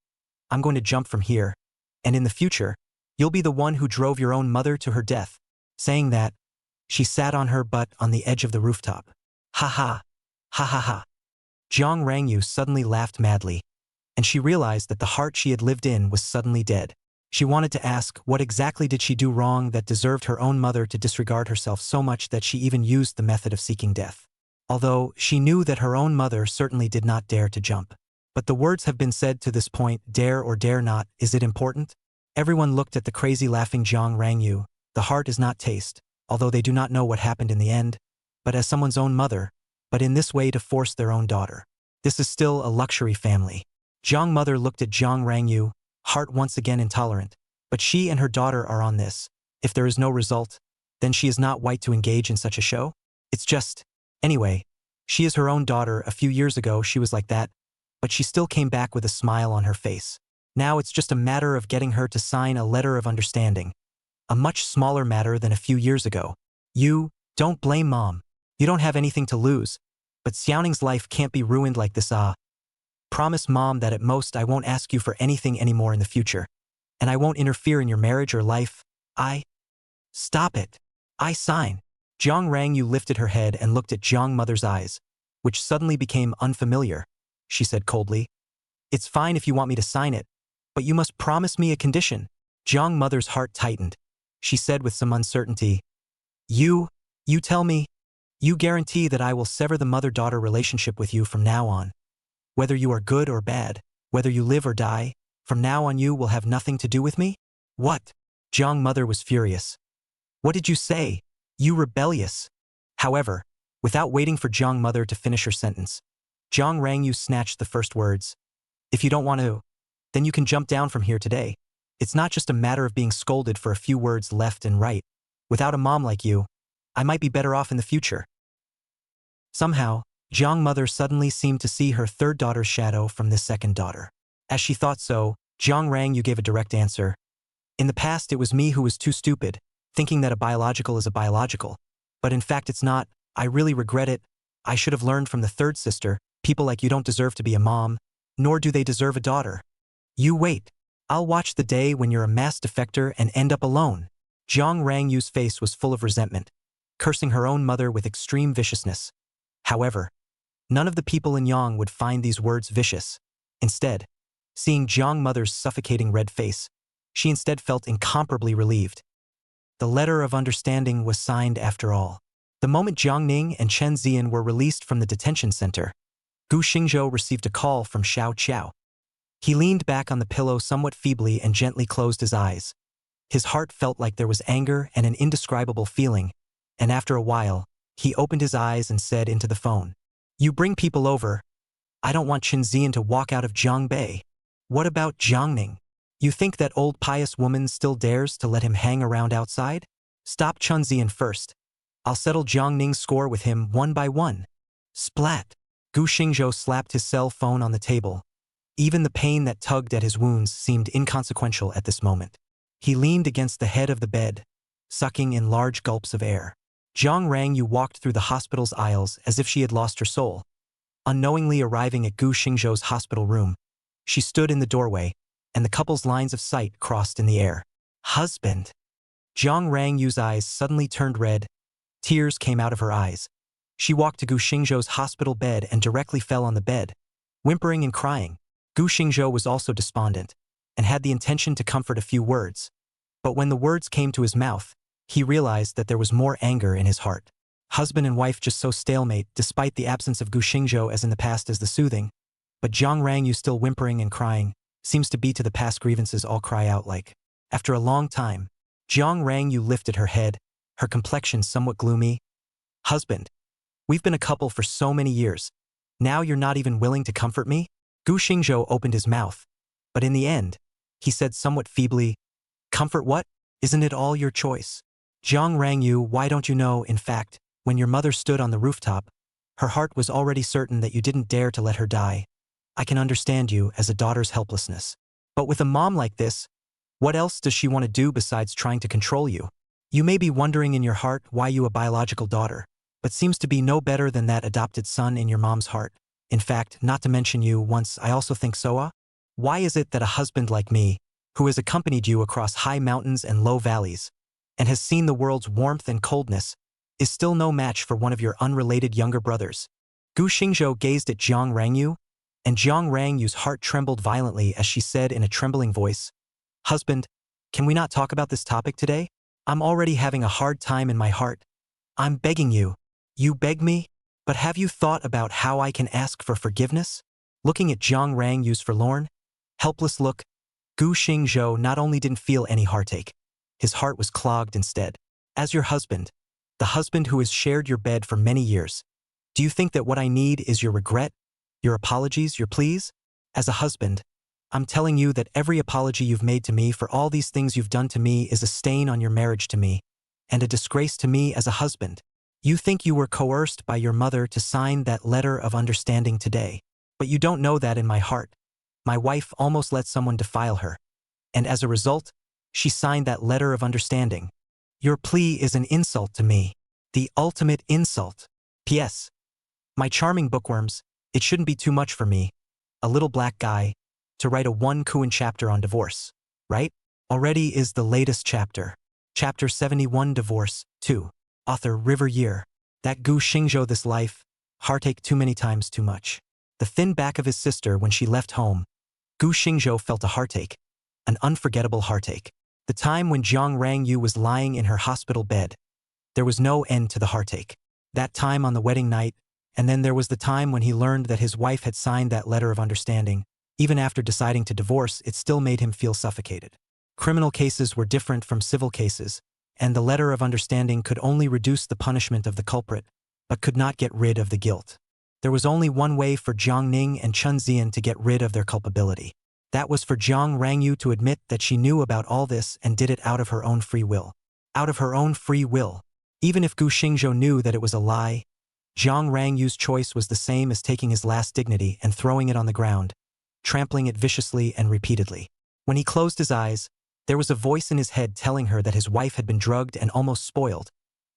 [SPEAKER 1] I'm going to jump from here, and in the future, you'll be the one who drove your own mother to her death. Saying that, she sat on her butt on the edge of the rooftop. Ha ha, ha ha ha. Jiang Rangyu suddenly laughed madly, and she realized that the heart she had lived in was suddenly dead. She wanted to ask what exactly did she do wrong that deserved her own mother to disregard herself so much that she even used the method of seeking death. Although she knew that her own mother certainly did not dare to jump. But the words have been said to this point, dare or dare not, is it important? Everyone looked at the crazy laughing Jiang Rangyu. The heart is not taste, although they do not know what happened in the end, but as someone's own mother, but in this way to force their own daughter. This is still a luxury family. Jiang Mother looked at Jiang Rangyu, heart once again intolerant, but she and her daughter are on this. If there is no result, then she is not white to engage in such a show? It's just, anyway, she is her own daughter. A few years ago she was like that, but she still came back with a smile on her face. Now it's just a matter of getting her to sign a letter of understanding. A much smaller matter than a few years ago. You, don't blame Mom. You don't have anything to lose. But Xiaoning's life can't be ruined like this. Promise Mom that at most I won't ask you for anything anymore in the future. And I won't interfere in your marriage or life. Stop it. I sign. Jiang Rangyu lifted her head and looked at Jiang Mother's eyes, which suddenly became unfamiliar. She said coldly, it's fine if you want me to sign it, but you must promise me a condition. Jiang Mother's heart tightened. She said with some uncertainty, You tell me, you guarantee that I will sever the mother-daughter relationship with you from now on. Whether you are good or bad, whether you live or die, from now on you will have nothing to do with me? What? Jiang Mother was furious. What did you say? You rebellious. However, without waiting for Jiang Mother to finish her sentence, Jiang Rangyu snatched the first words. If you don't want to, then you can jump down from here today. It's not just a matter of being scolded for a few words left and right. Without a mom like you, I might be better off in the future. Somehow, Jiang Mother suddenly seemed to see her third daughter's shadow from this second daughter. As she thought so, Jiang Rangyu gave a direct answer. In the past it was me who was too stupid, thinking that a biological is a biological. But in fact it's not. I really regret it. I should have learned from the third sister. People like you don't deserve to be a mom, nor do they deserve a daughter. You wait. I'll watch the day when you're a mass defector and end up alone. Jiang Rangyu's face was full of resentment, cursing her own mother with extreme viciousness. However, none of the people in Yang would find these words vicious. Instead, seeing Jiang Mother's suffocating red face, she instead felt incomparably relieved. The letter of understanding was signed after all. The moment Jiang Ning and Chen Ziyan were released from the detention center, Gu Xingzhou received a call from Xiao Qiao. He leaned back on the pillow somewhat feebly and gently closed his eyes. His heart felt like there was anger and an indescribable feeling, and after a while, he opened his eyes and said into the phone, You bring people over. I don't want Chen Ziyan to walk out of Jiangbei. What about Jiang Ning? You think that old pious woman still dares to let him hang around outside? Stop Chen Ziyan first. I'll settle Jiang Ning's score with him one by one. Splat. Gu Xingzhou slapped his cell phone on the table. Even the pain that tugged at his wounds seemed inconsequential at this moment. He leaned against the head of the bed, sucking in large gulps of air. Jiang Rangyu walked through the hospital's aisles as if she had lost her soul. Unknowingly arriving at Gu Xingzhou's hospital room, she stood in the doorway, and the couple's lines of sight crossed in the air. Husband. Jiang Rangyu's eyes suddenly turned red. Tears came out of her eyes. She walked to Gu Xingzhou's hospital bed and directly fell on the bed, whimpering and crying. Gu Xingzhou was also despondent, and had the intention to comfort a few words. But when the words came to his mouth, he realized that there was more anger in his heart. Husband and wife just so stalemate despite the absence of Gu Xingzhou as in the past as the soothing. But Jiang Rangyu still whimpering and crying, seems to be to the past grievances all cry out like. After a long time, Jiang Rangyu lifted her head, her complexion somewhat gloomy. Husband, we've been a couple for so many years. Now you're not even willing to comfort me? Gu Xingzhou opened his mouth, but in the end, he said somewhat feebly, comfort what? Isn't it all your choice? Jiang Rangyu, why don't you know, in fact, when your mother stood on the rooftop, her heart was already certain that you didn't dare to let her die. I can understand you as a daughter's helplessness. But with a mom like this, what else does she want to do besides trying to control you? You may be wondering in your heart why you a biological daughter, but seems to be no better than that adopted son in your mom's heart. In fact, not to mention you once, I also think so. Why is it that a husband like me, who has accompanied you across high mountains and low valleys, and has seen the world's warmth and coldness, is still no match for one of your unrelated younger brothers? Gu Xingzhou gazed at Jiang Rangyu, and Jiang Rangyu's heart trembled violently as she said in a trembling voice, husband, can we not talk about this topic today? I'm already having a hard time in my heart. I'm begging you. You beg me? But have you thought about how I can ask for forgiveness? Looking at Jiang Rangyu's forlorn, helpless look, Gu Xingzhou not only didn't feel any heartache, his heart was clogged instead. As your husband, the husband who has shared your bed for many years, do you think that what I need is your regret, your apologies, your pleas? As a husband, I'm telling you that every apology you've made to me for all these things you've done to me is a stain on your marriage to me, and a disgrace to me as a husband. You think you were coerced by your mother to sign that letter of understanding today, but you don't know that in my heart. My wife almost let someone defile her, and as a result, she signed that letter of understanding. Your plea is an insult to me, the ultimate insult. P.S. My charming bookworms, it shouldn't be too much for me, a little black guy, to write a one-kuan chapter on divorce, right? Already is the latest chapter. Chapter 71 Divorce, 2. Author River Year. That Gu Xingzhou this life, heartache too many times too much. The thin back of his sister when she left home, Gu Xingzhou felt a heartache, an unforgettable heartache. The time when Jiang Rangyu was lying in her hospital bed, there was no end to the heartache. That time on the wedding night, and then there was the time when he learned that his wife had signed that letter of understanding. Even after deciding to divorce, it still made him feel suffocated. Criminal cases were different from civil cases, and the letter of understanding could only reduce the punishment of the culprit, but could not get rid of the guilt. There was only one way for Jiang Ning and Chen Zian to get rid of their culpability. That was for Jiang Rangyu to admit that she knew about all this and did it out of her own free will. Out of her own free will. Even if Gu Xingzhou knew that it was a lie, Jiang Rangyu's choice was the same as taking his last dignity and throwing it on the ground, trampling it viciously and repeatedly. When he closed his eyes, there was a voice in his head telling her that his wife had been drugged and almost spoiled,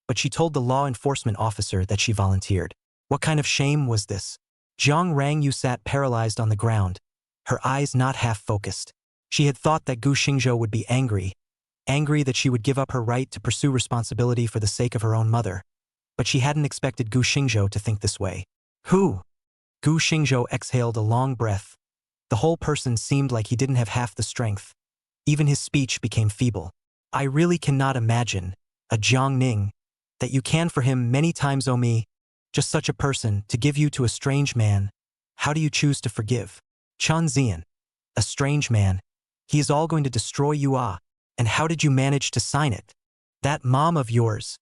[SPEAKER 1] but she told the law enforcement officer that she volunteered. What kind of shame was this? Jiang Rangyu sat paralyzed on the ground, her eyes not half focused. She had thought that Gu Xingzhou would be angry that she would give up her right to pursue responsibility for the sake of her own mother, but she hadn't expected Gu Xingzhou to think this way. Who? Gu Xingzhou exhaled a long breath. The whole person seemed like he didn't have half the strength. Even his speech became feeble. I really cannot imagine, a Jiang Ning, that you can for him many times, oh me, just such a person, to give you to a strange man. How do you choose to forgive? Chen Zian, a strange man. He is all going to destroy you, and how did you manage to sign it? That mom of yours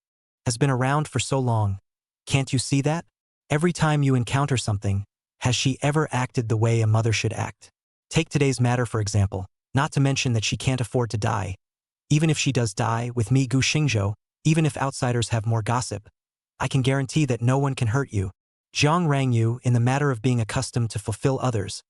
[SPEAKER 1] has been around for so long. Can't you see that? Every time you encounter something, has she ever acted the way a mother should act? Take today's matter for example, not to mention that she can't afford to die. Even if she does die, with me Gu Xingzhou, even if outsiders have more gossip, I can guarantee that no one can hurt you. Jiang Rangyu, in the matter of being accustomed to fulfill others,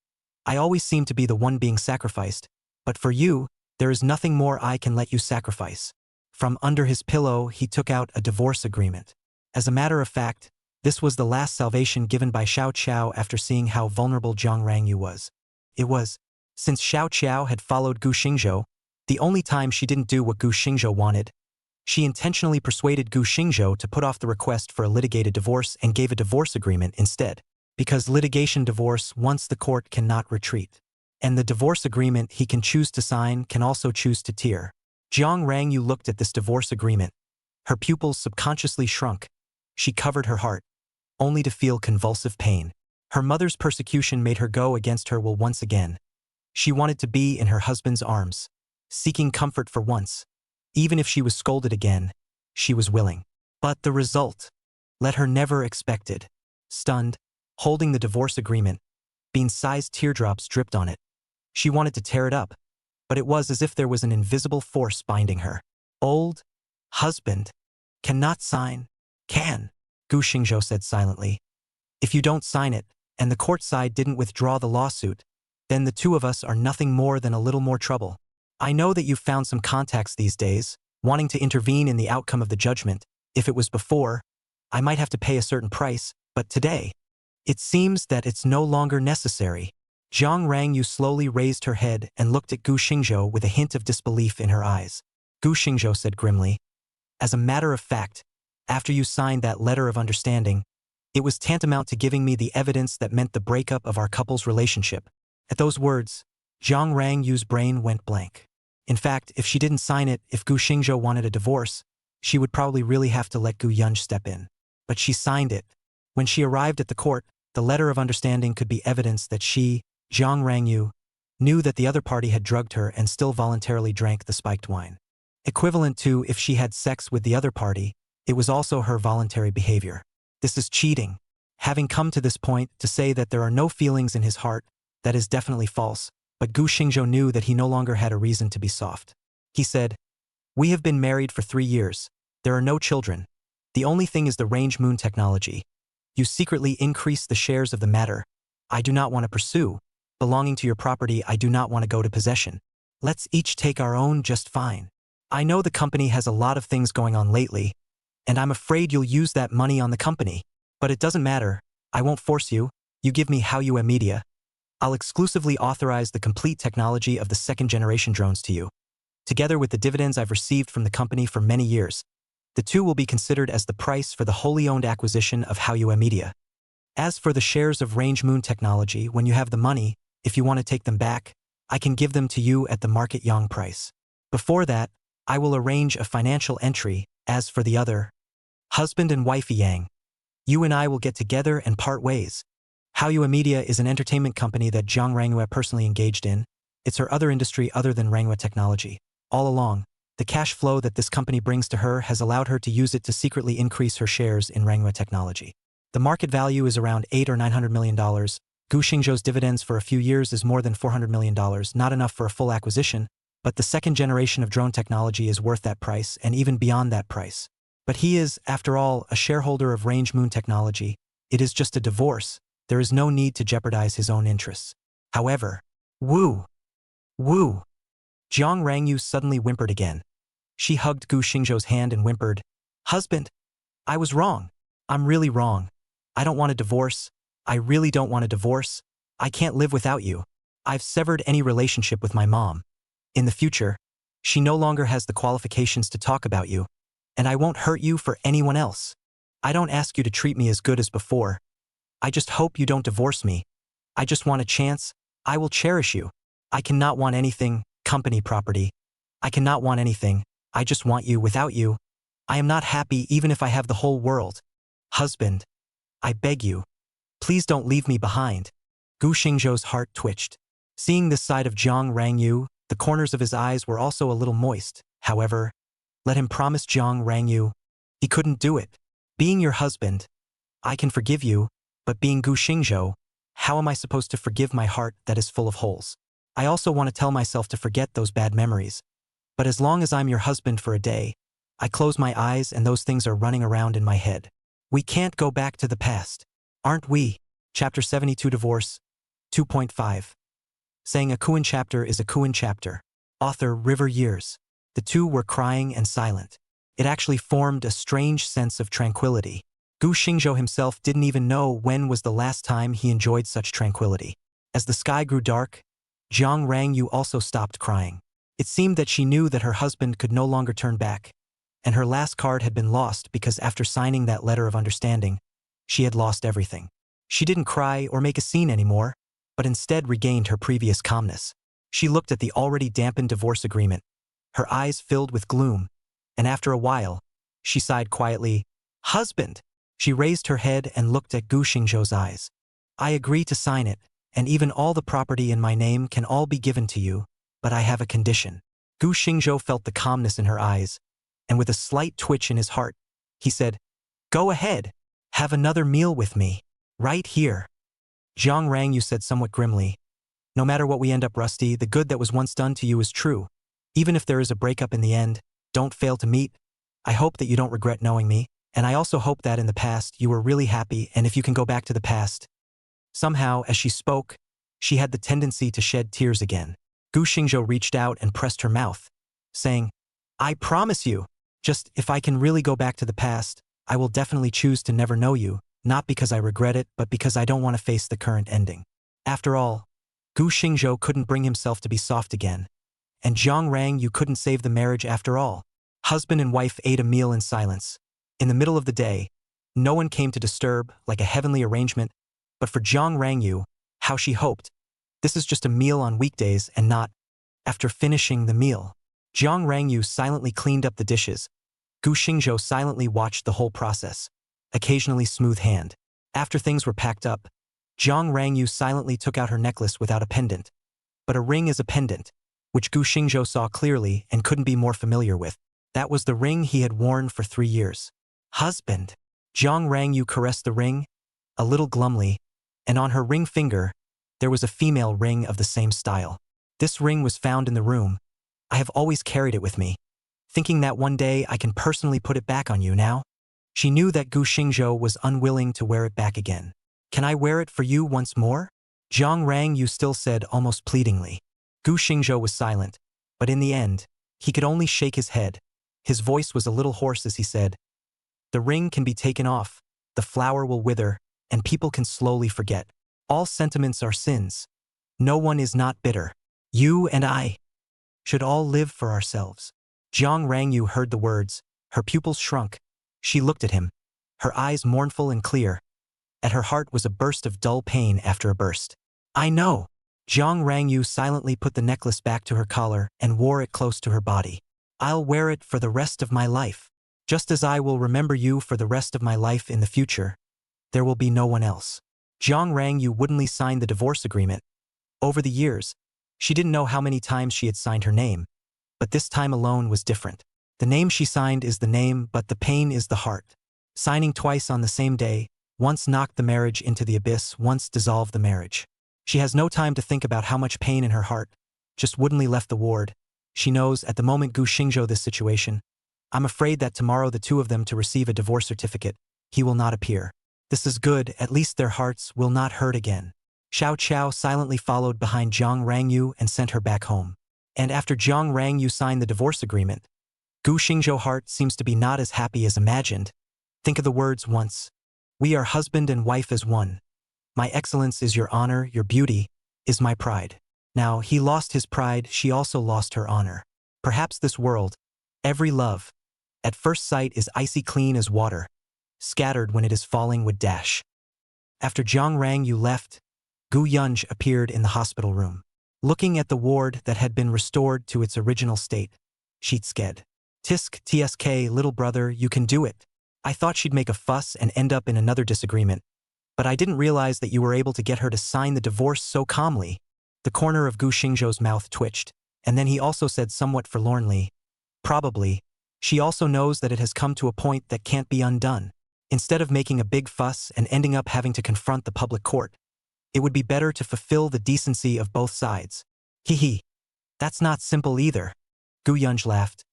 [SPEAKER 1] I always seem to be the one being sacrificed, but for you, there is nothing more I can let you sacrifice. From under his pillow, he took out a divorce agreement. As a matter of fact, this was the last salvation given by Xiao Qiao after seeing how vulnerable Jiang Rangyu was. It was, since Xiao Qiao had followed Gu Xingzhou, the only time she didn't do what Gu Xingzhou wanted. She intentionally persuaded Gu Xingzhou to put off the request for a litigated divorce and gave a divorce agreement instead. Because litigation divorce, once the court cannot retreat. And the divorce agreement he can choose to sign can also choose to tear. Jiang Rangyu looked at this divorce agreement. Her pupils subconsciously shrunk. She covered her heart, only to feel convulsive pain. Her mother's persecution made her go against her will once again. She wanted to be in her husband's arms, seeking comfort for once. Even if she was scolded again, She was willing. But the result let her never expected. Stunned, holding the divorce agreement, bean-sized teardrops dripped on it. She wanted to tear it up, but it was as if there was an invisible force binding her. Old husband cannot sign. Can, Gu Xingzhou said silently. If you don't sign it, and the court side didn't withdraw the lawsuit, then the two of us are nothing more than a little more trouble. I know that you've found some contacts these days, wanting to intervene in the outcome of the judgment. If it was before, I might have to pay a certain price, but today, it seems that it's no longer necessary. Zhang Rangyu slowly raised her head and looked at Gu Xingzhou with a hint of disbelief in her eyes. Gu Xingzhou said grimly, as a matter of fact, after you signed that letter of understanding, it was tantamount to giving me the evidence that meant the breakup of our couple's relationship. At those words, Zhang Rangyu's brain went blank. In fact, if she didn't sign it, if Gu Xingzhou wanted a divorce, she would probably really have to let Gu Yunj step in. But she signed it. When she arrived at the court, the letter of understanding could be evidence that she, Zhang Rangyu, knew that the other party had drugged her and still voluntarily drank the spiked wine. Equivalent to if she had sex with the other party, it was also her voluntary behavior. This is cheating. Having come to this point to say that there are no feelings in his heart, that is definitely false, but Gu Xingzhou knew that he no longer had a reason to be soft. He said, we have been married for 3 years. There are no children. The only thing is the range moon technology. You secretly increase the shares of the matter. I do not want to pursue. Belonging to your property, I do not want to go to possession. Let's each take our own just fine. I know the company has a lot of things going on lately, and I'm afraid you'll use that money on the company. But it doesn't matter. I won't force you. You give me Manhwa Media. I'll exclusively authorize the complete technology of the second-generation drones to you. Together with the dividends I've received from the company for many years, the two will be considered as the price for the wholly owned acquisition of Manhwa Media. As for the shares of Range Moon Technology, when you have the money, if you want to take them back, I can give them to you at the market yang price. Before that, I will arrange a financial entry. As for the other, husband and wife Yang, you and I will get together and part ways. Manhwa Media is an entertainment company that Zhang Ranghua personally engaged in. It's her other industry other than Ranghua Technology. All along, the cash flow that this company brings to her has allowed her to use it to secretly increase her shares in Ranghua Technology. The market value is around $800 or $900 million. Gu Xingzhou's dividends for a few years is more than $400 million, not enough for a full acquisition, but the second generation of drone technology is worth that price and even beyond that price. But he is, after all, a shareholder of Range Moon Technology. It is just a divorce. There is no need to jeopardize his own interests. However, Woo! Zhang Rangyu suddenly whimpered again. She hugged Gu Xingzhou's hand and whimpered, husband, I was wrong. I'm really wrong. I don't want a divorce. I really don't want a divorce. I can't live without you. I've severed any relationship with my mom. In the future, she no longer has the qualifications to talk about you, and I won't hurt you for anyone else. I don't ask you to treat me as good as before. I just hope you don't divorce me. I just want a chance. I will cherish you. I cannot want anything, company property. I cannot want anything. I just want you. Without you, I am not happy even if I have the whole world. Husband, I beg you, please don't leave me behind. Gu Xingzhou's heart twitched. Seeing this side of Zhang Rangyu, the corners of his eyes were also a little moist. However, let him promise Zhang Rangyu, he couldn't do it. Being your husband, I can forgive you, but being Gu Xingzhou, how am I supposed to forgive my heart that is full of holes? I also want to tell myself to forget those bad memories. But as long as I'm your husband for a day, I close my eyes and those things are running around in my head. We can't go back to the past, aren't we? Chapter 72 Divorce 2.5. Saying a Kuan chapter is a Kuan chapter. Author River Years. The two were crying and silent. It actually formed a strange sense of tranquility. Gu Xingzhou himself didn't even know when was the last time he enjoyed such tranquility. As the sky grew dark, Zhang Rangyu also stopped crying. It seemed that she knew that her husband could no longer turn back, and her last card had been lost because after signing that letter of understanding, she had lost everything. She didn't cry or make a scene anymore, but instead regained her previous calmness. She looked at the already dampened divorce agreement, her eyes filled with gloom, and after a while, she sighed quietly, husband! She raised her head and looked at Gu Xingzhou's eyes. I agree to sign it, and even all the property in my name can all be given to you, but I have a condition. Gu Xingzhou felt the calmness in her eyes, and with a slight twitch in his heart, he said, "Go ahead. Have another meal with me. Right here." Jiang Rangyu said somewhat grimly, "No matter what we end up, Rusty, the good that was once done to you is true. Even if there is a breakup in the end, don't fail to meet. I hope that you don't regret knowing me, and I also hope that in the past you were really happy, and if you can go back to the past." Somehow, as she spoke, she had the tendency to shed tears again. Gu Xingzhou reached out and pressed her mouth, saying, "I promise you, just if I can really go back to the past, I will definitely choose to never know you, not because I regret it, but because I don't want to face the current ending." After all, Gu Xingzhou couldn't bring himself to be soft again, and Zhang Rang, you couldn't save the marriage after all. Husband and wife ate a meal in silence. In the middle of the day, no one came to disturb, like a heavenly arrangement, but for Zhang Rangyu, how she hoped, this is just a meal on weekdays and not. After finishing the meal, Zhang Rangyu silently cleaned up the dishes. Gu Xingzhou silently watched the whole process, occasionally smooth hand. After things were packed up, Zhang Rangyu silently took out her necklace without a pendant. But a ring is a pendant, which Gu Xingzhou saw clearly and couldn't be more familiar with. That was the ring he had worn for 3 years. "Husband." Zhang Rangyu caressed the ring, a little glumly, and on her ring finger, there was a female ring of the same style. "This ring was found in the room. I have always carried it with me, thinking that one day I can personally put it back on you now." She knew that Gu Xingzhou was unwilling to wear it back again. "Can I wear it for you once more?" Zhang Rangyu still said almost pleadingly. Gu Xingzhou was silent, but in the end, he could only shake his head. His voice was a little hoarse as he said, "The ring can be taken off, the flower will wither, and people can slowly forget. All sentiments are sins. No one is not bitter. You and I should all live for ourselves." Zhang Rangyu heard the words. Her pupils shrunk. She looked at him, her eyes mournful and clear. At her heart was a burst of dull pain after a burst. "I know." Zhang Rangyu silently put the necklace back to her collar and wore it close to her body. "I'll wear it for the rest of my life. Just as I will remember you for the rest of my life in the future, there will be no one else." Zhang Rangyu woodenly signed the divorce agreement. Over the years, she didn't know how many times she had signed her name, but this time alone was different. The name she signed is the name, but the pain is the heart. Signing twice on the same day, once knocked the marriage into the abyss, once dissolved the marriage. She has no time to think about how much pain in her heart, just woodenly left the ward. She knows at the moment Gu Xingzhou this situation. "I'm afraid that tomorrow the two of them to receive a divorce certificate, he will not appear. This is good, at least their hearts will not hurt again." Xiao Qiao silently followed behind Zhang Rangyu and sent her back home. And after Zhang Rangyu signed the divorce agreement, Gu Xingzhou's heart seems to be not as happy as imagined. Think of the words once. "We are husband and wife as one. My excellence is your honor, your beauty is my pride." Now, he lost his pride, she also lost her honor. Perhaps this world, every love, at first sight is icy clean as water, scattered when it is falling would dash. After Zhang Rangyu left, Gu Yunj appeared in the hospital room. Looking at the ward that had been restored to its original state, she'd sked. "Tisk tsk, little brother, you can do it. I thought she'd make a fuss and end up in another disagreement, but I didn't realize that you were able to get her to sign the divorce so calmly." The corner of Gu Xingzhou's mouth twitched, and then he also said somewhat forlornly, "Probably, she also knows that it has come to a point that can't be undone. Instead of making a big fuss and ending up having to confront the public court, it would be better to fulfill the decency of both sides." "Hee. That's not simple either." Gu Yunj laughed.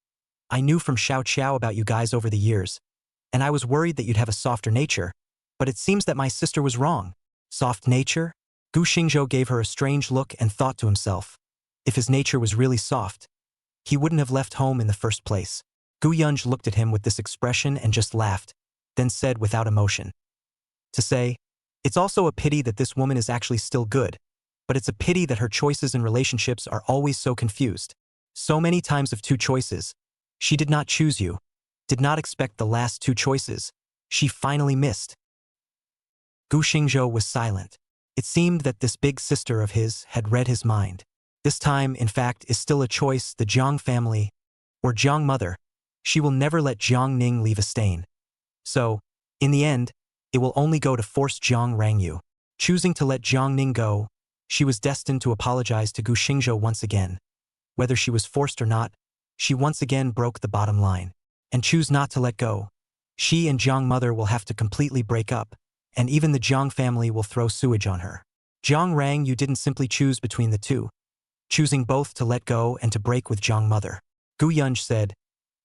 [SPEAKER 1] "I knew from Xiao Qiao about you guys over the years, and I was worried that you'd have a softer nature, but it seems that my sister was wrong." "Soft nature?" Gu Xingzhou gave her a strange look and thought to himself, if his nature was really soft, he wouldn't have left home in the first place. Gu Yunj looked at him with this expression and just laughed, then said without emotion, "To say, it's also a pity that this woman is actually still good, but it's a pity that her choices in relationships are always so confused. So many times of two choices. She did not choose you, did not expect the last two choices. She finally missed." Gu Xingzhou was silent. It seemed that this big sister of his had read his mind. This time, in fact, is still a choice. The Jiang family, or Jiang mother, she will never let Jiang Ning leave a stain. So, in the end, it will only go to force Jiang Rangyu. Choosing to let Jiang Ning go, she was destined to apologize to Gu Xingzhou once again. Whether she was forced or not, she once again broke the bottom line. and choose not to let go, she and Jiang mother will have to completely break up, and even the Jiang family will throw sewage on her. Jiang Rang, you didn't simply choose between the two, choosing both to let go and to break with Jiang mother. Gu Yunj said,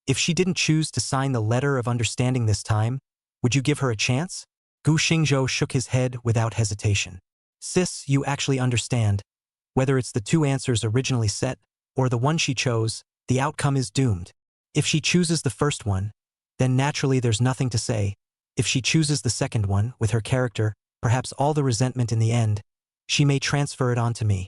[SPEAKER 1] if she didn't choose to sign the letter of understanding this time, would you give her a chance? Gu Xingzhou shook his head without hesitation. Sis, you actually understand. Whether it's the two answers originally set, or the one she chose, the outcome is doomed. If she chooses the first one, then naturally there's nothing to say. If she chooses the second one, with her character, perhaps all the resentment in the end, she may transfer it onto me.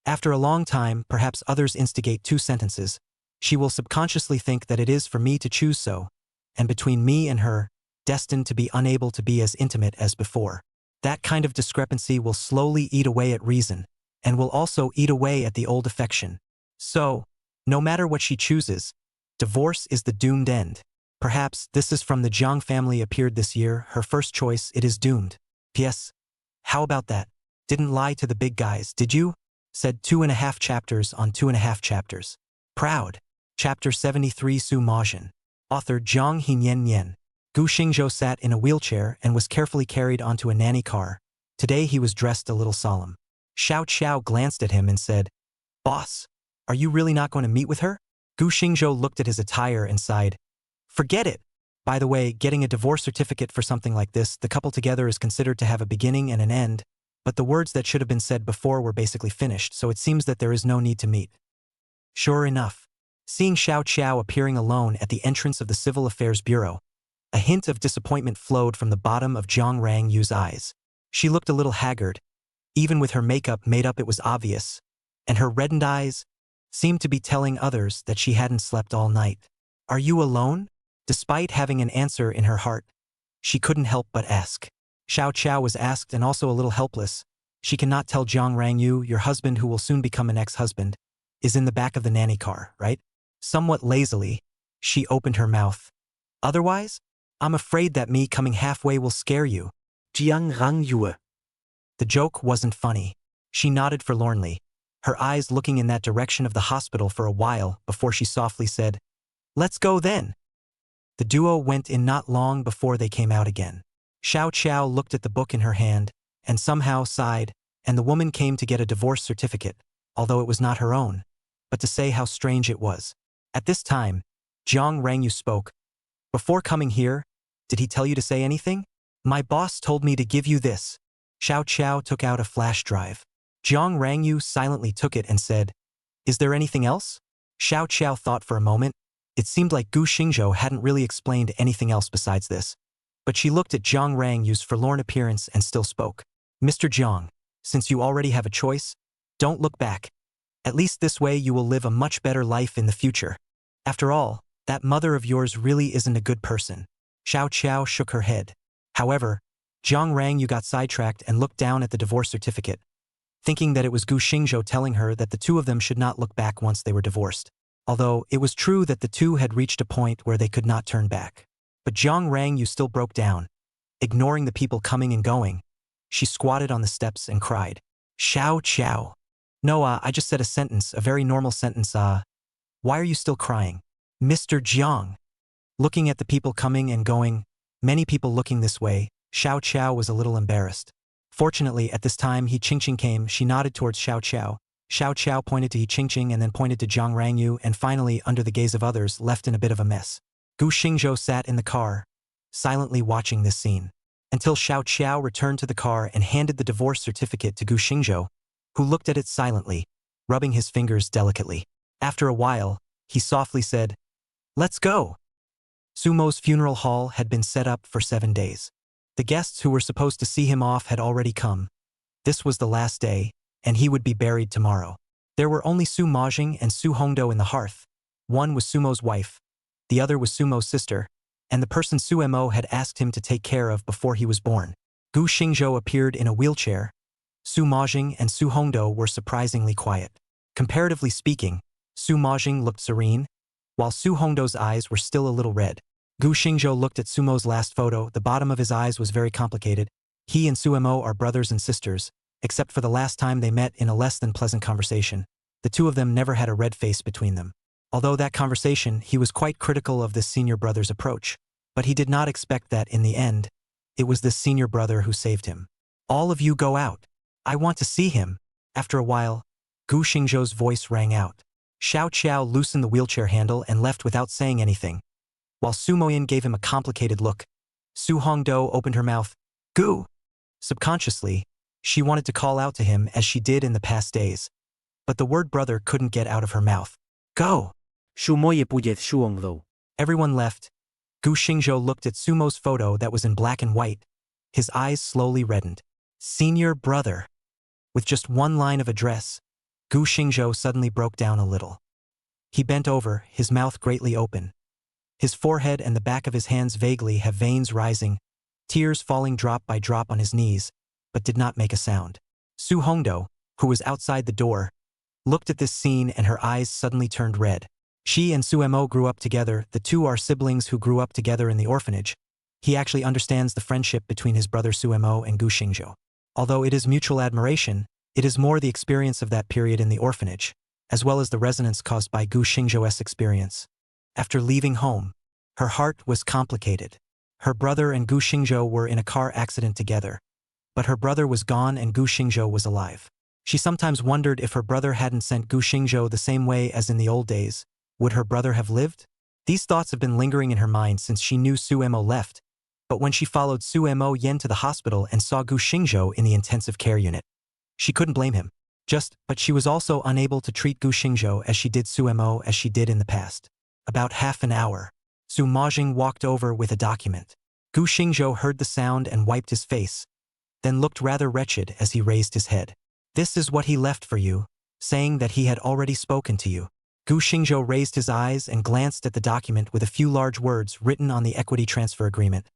[SPEAKER 1] After a long time, perhaps others instigate 2 sentences. She will subconsciously think that it is for me to choose so, and between me and her, destined to be unable to be as intimate as before. That kind of discrepancy will slowly eat away at reason, and will also eat away at the old affection. So, no matter what she chooses, divorce is the doomed end. Perhaps this is from the Jiang family appeared this year, her first choice, it is doomed. P.S. How about that? Didn't lie to the big guys, did you? Said 2.5 chapters on 2.5 chapters. Proud. Chapter 73 Su Majin. Author Zhang Hinyan. Gu Xingzhou sat in a wheelchair and was carefully carried onto a nanny car. Today he was dressed a little solemn. Xiao Qiao glanced at him and said, Boss, are you really not going to meet with her? Gu Xingzhou looked at his attire and sighed. Forget it. By the way, getting a divorce certificate for something like this, the couple together is considered to have a beginning and an end, but the words that should have been said before were basically finished, so it seems that there is no need to meet. Sure enough. Seeing Xiao Qiao appearing alone at the entrance of the Civil Affairs Bureau, a hint of disappointment flowed from the bottom of Zhang Rang Yu's eyes. She looked a little haggard. Even with her makeup made up, it was obvious, and her reddened eyes seemed to be telling others that she hadn't slept all night. Are you alone? Despite having an answer in her heart, she couldn't help but ask. Xiao Qiao was asked and also a little helpless. She cannot tell Zhang Rangyu, your husband who will soon become an ex-husband, is in the back of the nanny car, right? Somewhat lazily, she opened her mouth. Otherwise, I'm afraid that me coming halfway will scare you. Jiang Rangyue. The joke wasn't funny. She nodded forlornly, her eyes looking in that direction of the hospital for a while before she softly said, Let's go then. The duo went in not long before they came out again. Xiao Qiao looked at the book in her hand, and somehow sighed, and the woman came to get a divorce certificate, although it was not her own, but to say how strange it was. At this time, Jiang Rangyu spoke. Before coming here, did he tell you to say anything? My boss told me to give you this. Xiao Qiao took out a flash drive. Jiang Rangyu silently took it and said, Is there anything else? Xiao Qiao thought for a moment. It seemed like Gu Xingzhou hadn't really explained anything else besides this. But she looked at Zhang Rangyu's forlorn appearance and still spoke. Mr. Jiang, since you already have a choice, don't look back. At least this way you will live a much better life in the future. After all, that mother of yours really isn't a good person. Xiao Qiao shook her head. However, Zhang Rangyu got sidetracked and looked down at the divorce certificate, thinking that it was Gu Xingzhou telling her that the two of them should not look back once they were divorced. Although it was true that the two had reached a point where they could not turn back. But Zhang Rangyu still broke down. Ignoring the people coming and going, she squatted on the steps and cried, Xiao Qiao. No, I just said a sentence, a very normal sentence, Why are you still crying? Mr. Jiang. Looking at the people coming and going, many people looking this way, Xiao Qiao was a little embarrassed. Fortunately, at this time, He Qingqing came. She nodded towards Xiao Qiao. Xiao Qiao pointed to He Qingqing and then pointed to Zhang Rangyu, and finally, under the gaze of others, left in a bit of a mess. Gu Xingzhou sat in the car, silently watching this scene, until Xiao Qiao returned to the car and handed the divorce certificate to Gu Xingzhou, who looked at it silently, rubbing his fingers delicately. After a while, he softly said, Let's go. Sumo's funeral hall had been set up for 7 days. The guests who were supposed to see him off had already come. This was the last day, and he would be buried tomorrow. There were only Su Majing and Su Hongdo in the hearth. One was Sumo's wife, the other was Sumo's sister, and the person Su Mo had asked him to take care of before he was born. Gu Xingzhou appeared in a wheelchair. Su Majing and Su Hongdo were surprisingly quiet. Comparatively speaking, Su Majing looked serene, while Su Hongdo's eyes were still a little red. Gu Xingzhou looked at Sumo's last photo. The bottom of his eyes was very complicated. He and Su Mo are brothers and sisters, except for the last time they met in a less than pleasant conversation. The two of them never had a red face between them. Although that conversation, he was quite critical of this senior brother's approach, but he did not expect that in the end, it was this senior brother who saved him. All of you go out. I want to see him. After a while, Gu Xingzhou's voice rang out. Xiao Qiao loosened the wheelchair handle and left without saying anything. While Su Moyin gave him a complicated look, Su Hongdo opened her mouth. Gu! Subconsciously, she wanted to call out to him as she did in the past days. But the word brother couldn't get out of her mouth. Go!
[SPEAKER 3] Shumoye pujet shuonglo.
[SPEAKER 1] Everyone left. Gu Xingzhou looked at Sumo's photo that was in black and white. His eyes slowly reddened. Senior brother. With just one line of address, Gu Xingzhou suddenly broke down a little. He bent over, his mouth greatly open. His forehead and the back of his hands vaguely have veins rising, tears falling drop by drop on his knees, but did not make a sound. Su Hongdo, who was outside the door, looked at this scene and her eyes suddenly turned red. She and Su Mo grew up together. The two are siblings who grew up together in the orphanage. He actually understands the friendship between his brother Su Mo and Gu Xingzhou. Although it is mutual admiration, it is more the experience of that period in the orphanage, as well as the resonance caused by Gu Xingzhou's experience. After leaving home, her heart was complicated. Her brother and Gu Xingzhou were in a car accident together, but her brother was gone and Gu Xingzhou was alive. She sometimes wondered if her brother hadn't sent Gu Xingzhou the same way as in the old days. Would her brother have lived? These thoughts have been lingering in her mind since she knew Su Mo left, but when she followed Su Mo Yen to the hospital and saw Gu Xingzhou in the intensive care unit, she couldn't blame him. But she was also unable to treat Gu Xingzhou as she did Su Mo as she did in the past. About half an hour, Su Majing walked over with a document. Gu Xingzhou heard the sound and wiped his face, then looked rather wretched as he raised his head. This is what he left for you, saying that he had already spoken to you. Gu Xingzhou raised his eyes and glanced at the document with a few large words written on the equity transfer agreement.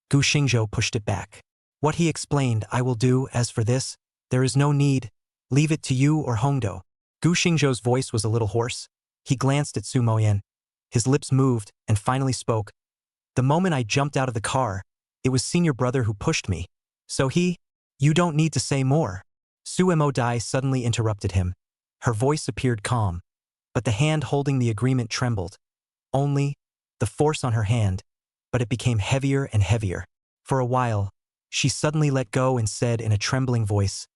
[SPEAKER 1] Gu Xingzhou pushed it back. What he explained, I will do. As for this, there is no need. Leave it to you or Hongdo. Gu Xingzhou's voice was a little hoarse. He glanced at Su Moyen. His lips moved and finally spoke. The moment I jumped out of the car, it was senior brother who pushed me. So you don't need to say more. Su Mo Dai suddenly interrupted him. Her voice appeared calm, but the hand holding the agreement trembled. Only the force on her hand, but it became heavier and heavier. For a while, she suddenly let go and said in a trembling voice,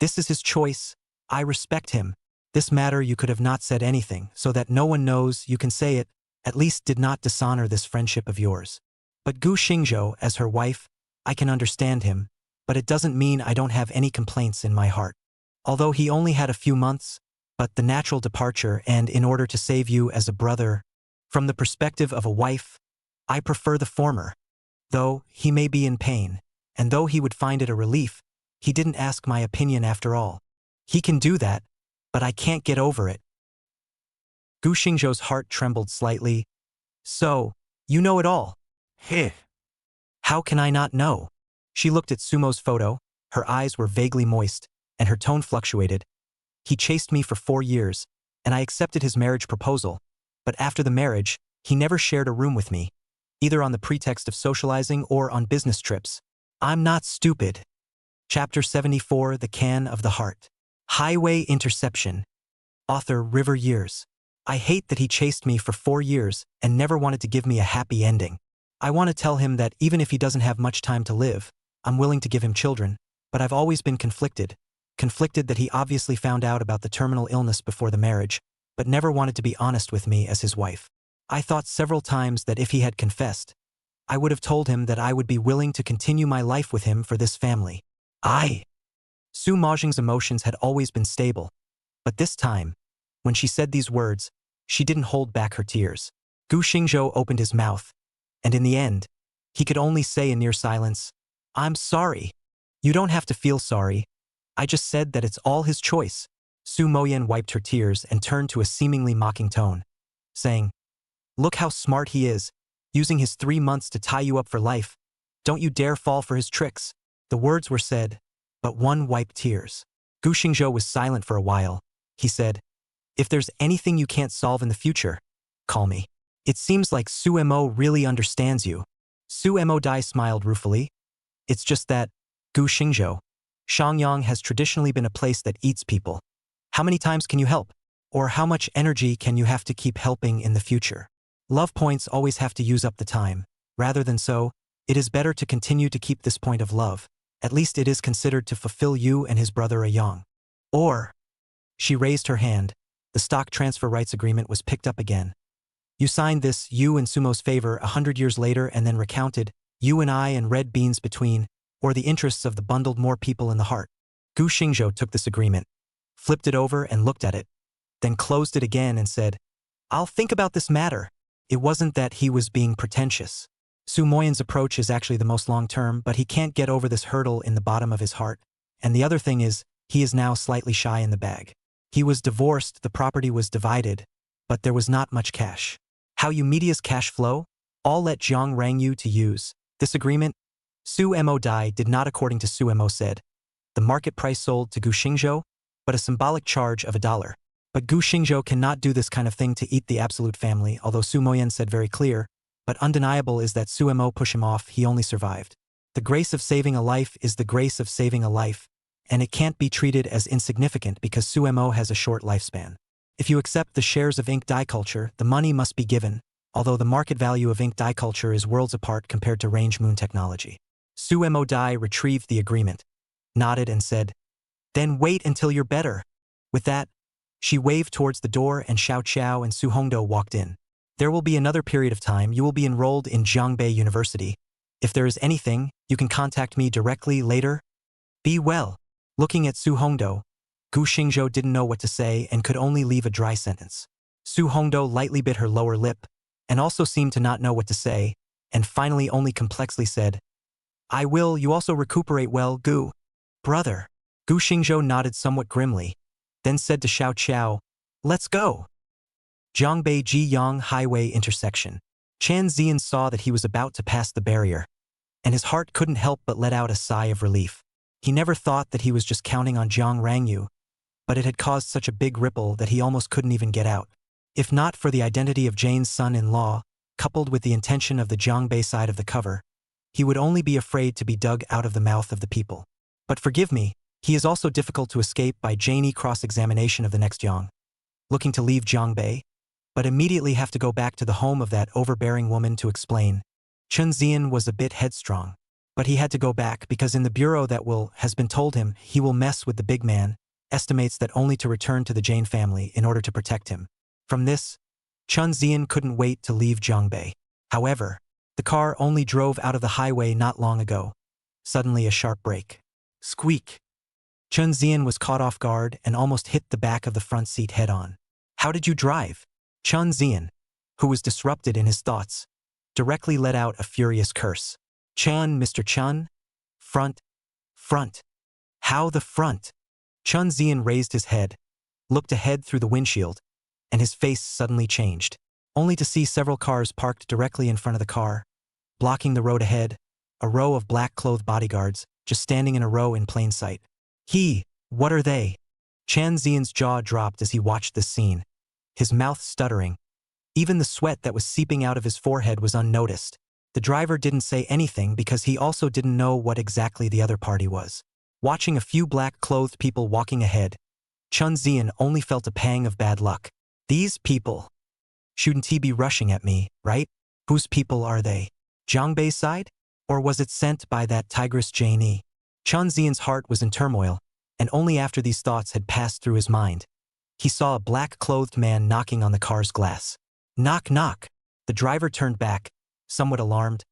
[SPEAKER 1] This is his choice. I respect him. This matter you could have not said anything, so that no one knows you can say it, at least did not dishonor this friendship of yours. But Gu Xingzhou, as her wife, I can understand him, but it doesn't mean I don't have any complaints in my heart. Although he only had a few months, but the natural departure and in order to save you as a brother, from the perspective of a wife, I prefer the former. Though he may be in pain, and though he would find it a relief, he didn't ask my opinion after all. He can do that, but I can't get over it. Gu Xingzhou's heart trembled slightly. So, you know it all.
[SPEAKER 3] Heh.
[SPEAKER 1] How can I not know? She looked at Sumo's photo, her eyes were vaguely moist, and her tone fluctuated. He chased me for 4 years, and I accepted his marriage proposal, but after the marriage, he never shared a room with me, either on the pretext of socializing or on business trips. I'm not stupid. Chapter 74, The Can of the Heart. Highway Interception. Author River Years. I hate that he chased me for 4 years and never wanted to give me a happy ending. I want to tell him that even if he doesn't have much time to live, I'm willing to give him children, but I've always been conflicted that he obviously found out about the terminal illness before the marriage, but never wanted to be honest with me as his wife. I thought several times that if he had confessed, I would have told him that I would be willing to continue my life with him for this family. Su Majing's emotions had always been stable, but this time, when she said these words, she didn't hold back her tears. Gu Xingzhou opened his mouth, and in the end, he could only say in near silence, I'm sorry. You don't have to feel sorry. I just said that it's all his choice. Su Moyen wiped her tears and turned to a seemingly mocking tone, saying, Look how smart he is, using his 3 months to tie you up for life. Don't you dare fall for his tricks. The words were said, but one wiped tears. Gu Xingzhou was silent for a while. He said, If there's anything you can't solve in the future, call me. It seems like Su Mo really understands you. Su Mo Dai smiled ruefully. It's just that, Gu Xingzhou, Shangyang has traditionally been a place that eats people. How many times can you help? Or how much energy can you have to keep helping in the future? Love points always have to use up the time. Rather than so, it is better to continue to keep this point of love. At least it is considered to fulfill you and his brother a young. Or, she raised her hand. The stock transfer rights agreement was picked up again. You signed this, you in Sumo's favor 100 years later and then recounted, you and I and red beans between, or the interests of the bundled more people in the heart. Gu Xingzhou took this agreement, flipped it over and looked at it, then closed it again and said, I'll think about this matter. It wasn't that he was being pretentious. Su Moyan's approach is actually the most long-term, but he can't get over this hurdle in the bottom of his heart. And the other thing is, he is now slightly shy in the bag. He was divorced, the property was divided, but there was not much cash. How you media's cash flow? All let Jiang Rang you to use. This agreement, Su Mo Dai did not according to Su Mo said. The market price sold to Gu Xingzhou, but a symbolic charge of $1. But Gu Xingzhou cannot do this kind of thing to eat the absolute family, although Su Moyan said very clear, but undeniable is that Su Mo pushed him off, he only survived. The grace of saving a life is the grace of saving a life, and it can't be treated as insignificant because Su Mo has a short lifespan. If you accept the shares of ink dye culture, the money must be given, although the market value of ink dye culture is worlds apart compared to range moon technology. Su Mo Dai retrieved the agreement, nodded and said, Then wait until you're better. With that, she waved towards the door and Xiao Qiao and Su Hongdo walked in. There will be another period of time you will be enrolled in Jiangbei University. If there is anything, you can contact me directly later. Be well. Looking at Su Hongdo, Gu Xingzhou didn't know what to say and could only leave a dry sentence. Su Hongdo lightly bit her lower lip, and also seemed to not know what to say, and finally only complexly said, I will, you also recuperate well, Gu. Brother. Gu Xingzhou nodded somewhat grimly, then said to Xiao Qiao, Let's go. Jiangbei Jiyang Highway intersection. Chan Zian saw that he was about to pass the barrier, and his heart couldn't help but let out a sigh of relief. He never thought that he was just counting on Jiang Rangyu, but it had caused such a big ripple that he almost couldn't even get out. If not for the identity of Jane's son-in-law, coupled with the intention of the Jiangbei side of the cover, he would only be afraid to be dug out of the mouth of the people. But forgive me, he is also difficult to escape by Janey cross-examination of the next Jiang. Looking to leave Jiangbei, but immediately have to go back to the home of that overbearing woman to explain. Chun Zian was a bit headstrong, but he had to go back because in the bureau that has been told him he will mess with the big man, estimates that only to return to the Jane family in order to protect him. From this, Chun Zian couldn't wait to leave Jiangbei. However, the car only drove out of the highway not long ago. Suddenly a sharp brake. Squeak. Chun Zian was caught off guard and almost hit the back of the front seat head-on. How did you drive? Chun Zian, who was disrupted in his thoughts, directly let out a furious curse. Chun, Mr. Chun? Front. Front. How the front? Chun Zian raised his head, looked ahead through the windshield, and his face suddenly changed, only to see several cars parked directly in front of the car, blocking the road ahead, a row of black-clothed bodyguards, just standing in a row in plain sight. What are they? Chan Zian's jaw dropped as he watched this scene, his mouth stuttering. Even the sweat that was seeping out of his forehead was unnoticed. The driver didn't say anything because he also didn't know what exactly the other party was. Watching a few black-clothed people walking ahead, Chun Zian only felt a pang of bad luck. These people. Shouldn't he be rushing at me, right? Whose people are they? Jiangbei's side? Or was it sent by that tigress Janie? Chun Zian's heart was in turmoil, and only after these thoughts had passed through his mind, he saw a black-clothed man knocking on the car's glass. Knock, knock. The driver turned back, somewhat alarmed.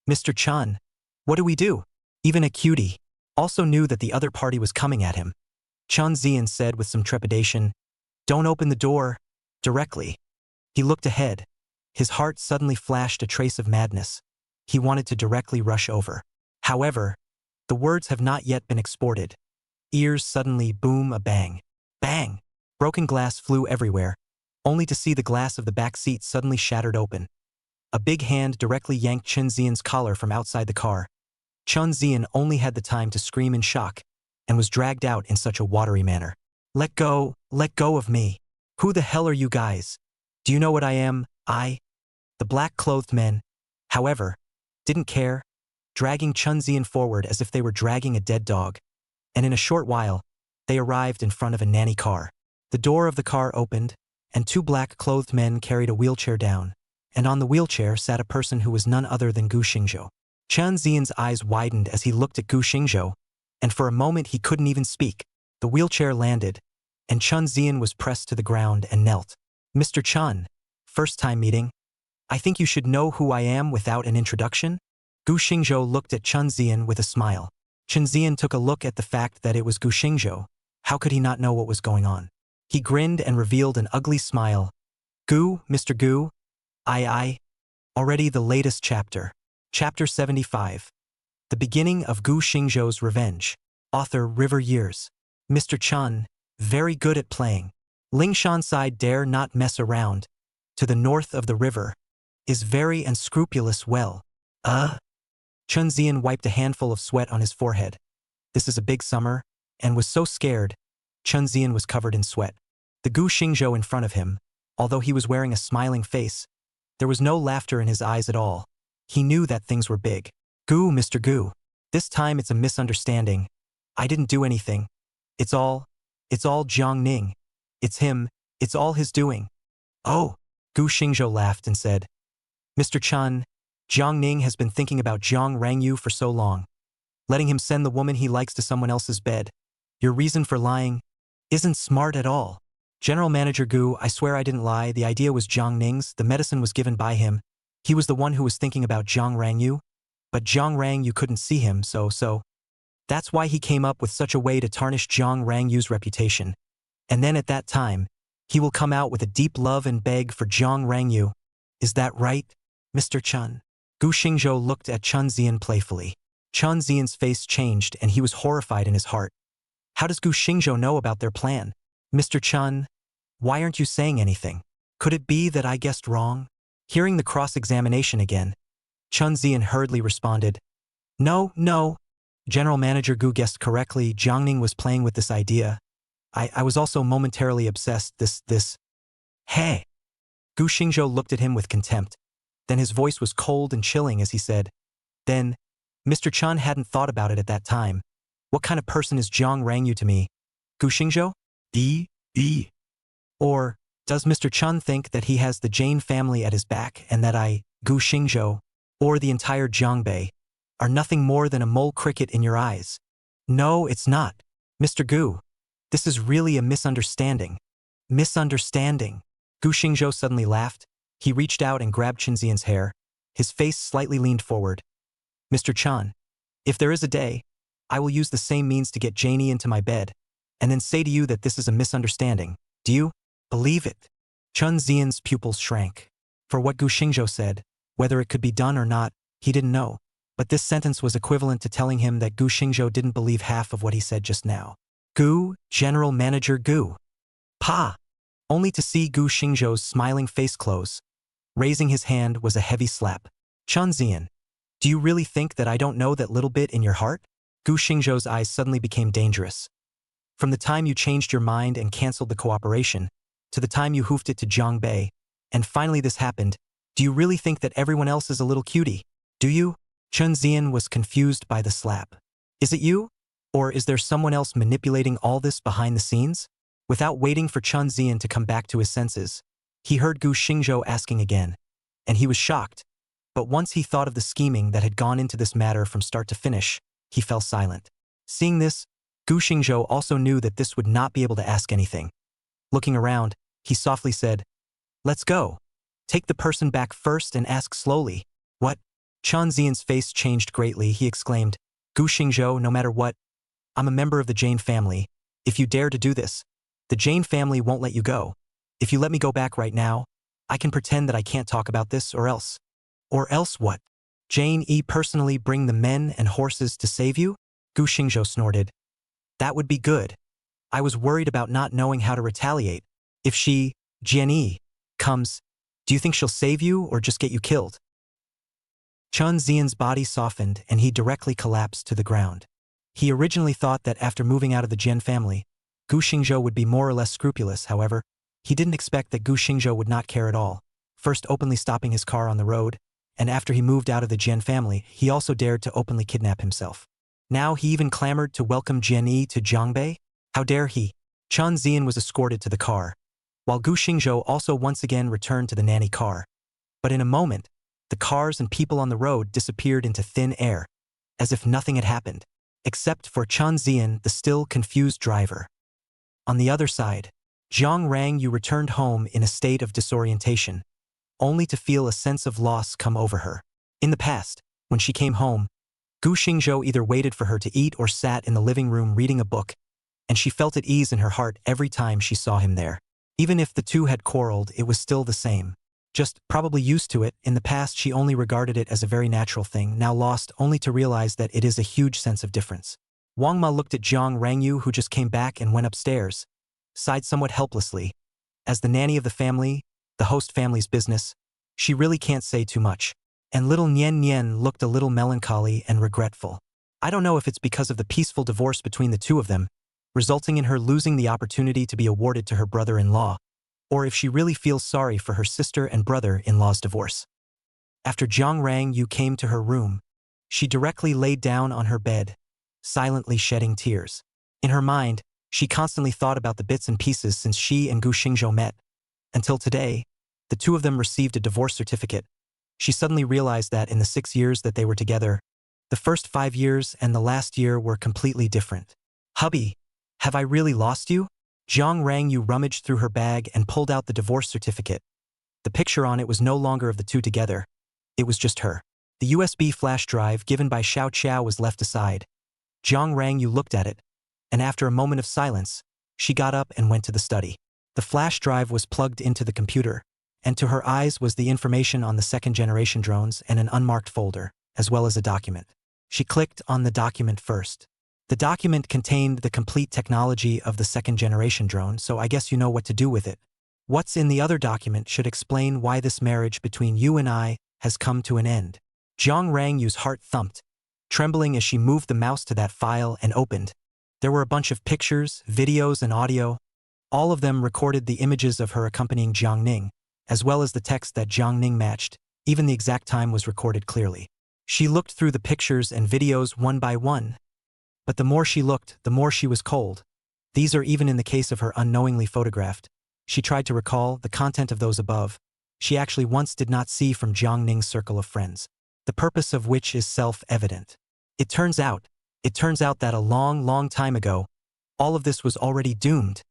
[SPEAKER 1] Mr. Chun, what do we do? Even a cutie also knew that the other party was coming at him. Chun Zian said with some trepidation, Don't open the door. Directly. He looked ahead. His heart suddenly flashed a trace of madness. He wanted to directly rush over. However, the words have not yet been exported. Ears suddenly boom a bang. Bang! Broken glass flew everywhere, only to see the glass of the back seat suddenly shattered open. A big hand directly yanked Chun Zian's collar from outside the car. Chun Zian only had the time to scream in shock, and was dragged out in such a watery manner. Let go of me. Who the hell are you guys? Do you know what I am? The black-clothed men, however, didn't care, dragging Chun Zian forward as if they were dragging a dead dog, and in a short while, they arrived in front of a nanny car. The door of the car opened, and two black-clothed men carried a wheelchair down, and on the wheelchair sat a person who was none other than Gu Xingzhou. Chen Zian's eyes widened as he looked at Gu Xingzhou, and for a moment he couldn't even speak. The wheelchair landed, and Chen Zian was pressed to the ground and knelt. Mr. Chen, first time meeting. I think you should know who I am without an introduction? Gu Xingzhou looked at Chen Zian with a smile. Chen Zian took a look at the fact that it was Gu Xingzhou. How could he not know what was going on? He grinned and revealed an ugly smile. Gu, Mr. Gu? I. Already the latest chapter. Chapter 75. The beginning of Gu Xingzhou's revenge. Author River Years. Mr. Chen, very good at playing. Lingshan side dare not mess around. To the north of the river. Is very unscrupulous well. Chen Zian wiped a handful of sweat on his forehead. This is a big summer, and was so scared. Chen Zian was covered in sweat. The Gu Xingzhou in front of him, although he was wearing a smiling face, there was no laughter in his eyes at all. He knew that things were big. Gu, Mr. Gu. This time it's a misunderstanding. I didn't do anything. It's all Jiang Ning. It's him, it's all his doing. Oh, Gu Xingzhou laughed and said, Mr. Chen, Jiang Ning has been thinking about Jiang Rangyu for so long. Letting him send the woman he likes to someone else's bed. Your reason for lying isn't smart at all. General Manager Gu, I swear I didn't lie. The idea was Jiang Ning's. The medicine was given by him. He was the one who was thinking about Jiang Rangyu. But Jiang Rangyu couldn't see him, so. That's why he came up with such a way to tarnish Jiang Rangyu's reputation. And then at that time, he will come out with a deep love and beg for Jiang Rangyu. Is that right, Mr. Chen? Gu Xingzhou looked at Chen Zian playfully. Chen Zian's face changed and he was horrified in his heart. How does Gu Xingzhou know about their plan? Mr. Chen, why aren't you saying anything? Could it be that I guessed wrong? Hearing the cross-examination again, Chen Zian hurriedly responded, No. General Manager Gu guessed correctly. Jiang Ning was playing with this idea. I was also momentarily obsessed. This. Hey! Gu Xingzhou looked at him with contempt. Then his voice was cold and chilling as he said, Then, Mr. Chen hadn't thought about it at that time. What kind of person is Jiang Rangyu to me? Gu Xingzhou? Or, does Mr. Chen think that he has the Jane family at his back and that I, Gu Xingzhou, or the entire Jiangbei, are nothing more than a mole cricket in your eyes? No, it's not. Mr. Gu, this is really a misunderstanding. Misunderstanding. Gu Xingzhou suddenly laughed. He reached out and grabbed Chen Zian's hair. His face slightly leaned forward. Mr. Chen, if there is a day, I will use the same means to get Janie into my bed, and then say to you that this is a misunderstanding. Do you believe it? Chen Zian's pupils shrank. For what Gu Xingzhou said, whether it could be done or not, he didn't know. But this sentence was equivalent to telling him that Gu Xingzhou didn't believe half of what he said just now. Gu, General Manager Gu. Pa! Only to see Gu Xingzhou's smiling face close. Raising his hand was a heavy slap. Chen Zian, do you really think that I don't know that little bit in your heart? Gu Xingzhou's eyes suddenly became dangerous. From the time you changed your mind and canceled the cooperation, to the time you hoofed it to Jiangbei, and finally this happened, do you really think that everyone else is a little cutie? Do you? Chen Zian was confused by the slap. Is it you? Or is there someone else manipulating all this behind the scenes? Without waiting for Chen Zian to come back to his senses, he heard Gu Xingzhou asking again, and he was shocked. But once he thought of the scheming that had gone into this matter from start to finish, he fell silent. Seeing this, Gu Xingzhou also knew that this would not be able to ask anything. Looking around, he softly said, Let's go. Take the person back first and ask slowly. What? Chen Zian's face changed greatly. He exclaimed, Gu Xingzhou, no matter what, I'm a member of the Jane family. If you dare to do this, the Jane family won't let you go. If you let me go back right now, I can pretend that I can't talk about this or else. Or else what? Jane personally bring the men and horses to save you? Gu Xingzhou snorted. That would be good. I was worried about not knowing how to retaliate. If she, Jian comes, do you think she'll save you or just get you killed? Chen Zian's body softened and he directly collapsed to the ground. He originally thought that after moving out of the Jian family, Gu Xingzhou would be more or less scrupulous. However, he didn't expect that Gu Xingzhou would not care at all, first openly stopping his car on the road, and after he moved out of the Jian family, he also dared to openly kidnap himself. Now he even clamored to welcome Jian to Jiangbei? How dare he? Chun Zian was escorted to the car, while Gu Xingzhou also once again returned to the nanny car. But in a moment, the cars and people on the road disappeared into thin air, as if nothing had happened, except for Chun Zian, the still confused driver. On the other side, Zhang Rangyu returned home in a state of disorientation, only to feel a sense of loss come over her. In the past, when she came home, Gu Xingzhou either waited for her to eat or sat in the living room reading a book, and she felt at ease in her heart every time she saw him there. Even if the two had quarreled, it was still the same. Just probably used to it. In the past she only regarded it as a very natural thing, now lost only to realize that it is a huge sense of difference. Wang Ma looked at Zhang Rangyu, who just came back and went upstairs, sighed somewhat helplessly. As the nanny of the family, the host family's business, she really can't say too much. And little Nian Nian looked a little melancholy and regretful. I don't know if it's because of the peaceful divorce between the two of them, resulting in her losing the opportunity to be awarded to her brother-in-law, or if she really feels sorry for her sister and brother-in-law's divorce. After Zhang Rangyu came to her room, she directly laid down on her bed, silently shedding tears. In her mind, she constantly thought about the bits and pieces since she and Gu Xingzhou met. Until today, the two of them received a divorce certificate. She suddenly realized that in the 6 years that they were together, the first 5 years and the last year were completely different. "Hubby, have I really lost you?" Zhang Rangyu rummaged through her bag and pulled out the divorce certificate. The picture on it was no longer of the two together. It was just her. The USB flash drive given by Xiao Qiao was left aside. Zhang Rangyu looked at it, and after a moment of silence, she got up and went to the study. The flash drive was plugged into the computer, and to her eyes was the information on the second-generation drones and an unmarked folder, as well as a document. She clicked on the document first. The document contained the complete technology of the second-generation drone, so I guess you know what to do with it. What's in the other document should explain why this marriage between you and I has come to an end. Zhang Rangyu's heart thumped, trembling as she moved the mouse to that file and opened. There were a bunch of pictures, videos, and audio. All of them recorded the images of her accompanying Jiang Ning, as well as the text that Jiang Ning matched. Even the exact time was recorded clearly. She looked through the pictures and videos one by one. But the more she looked, the more she was cold. These are even in the case of her unknowingly photographed. She tried to recall the content of those above. She actually once did not see from Jiang Ning's circle of friends, the purpose of which is self-evident. It turns out that a long time ago, all of this was already doomed.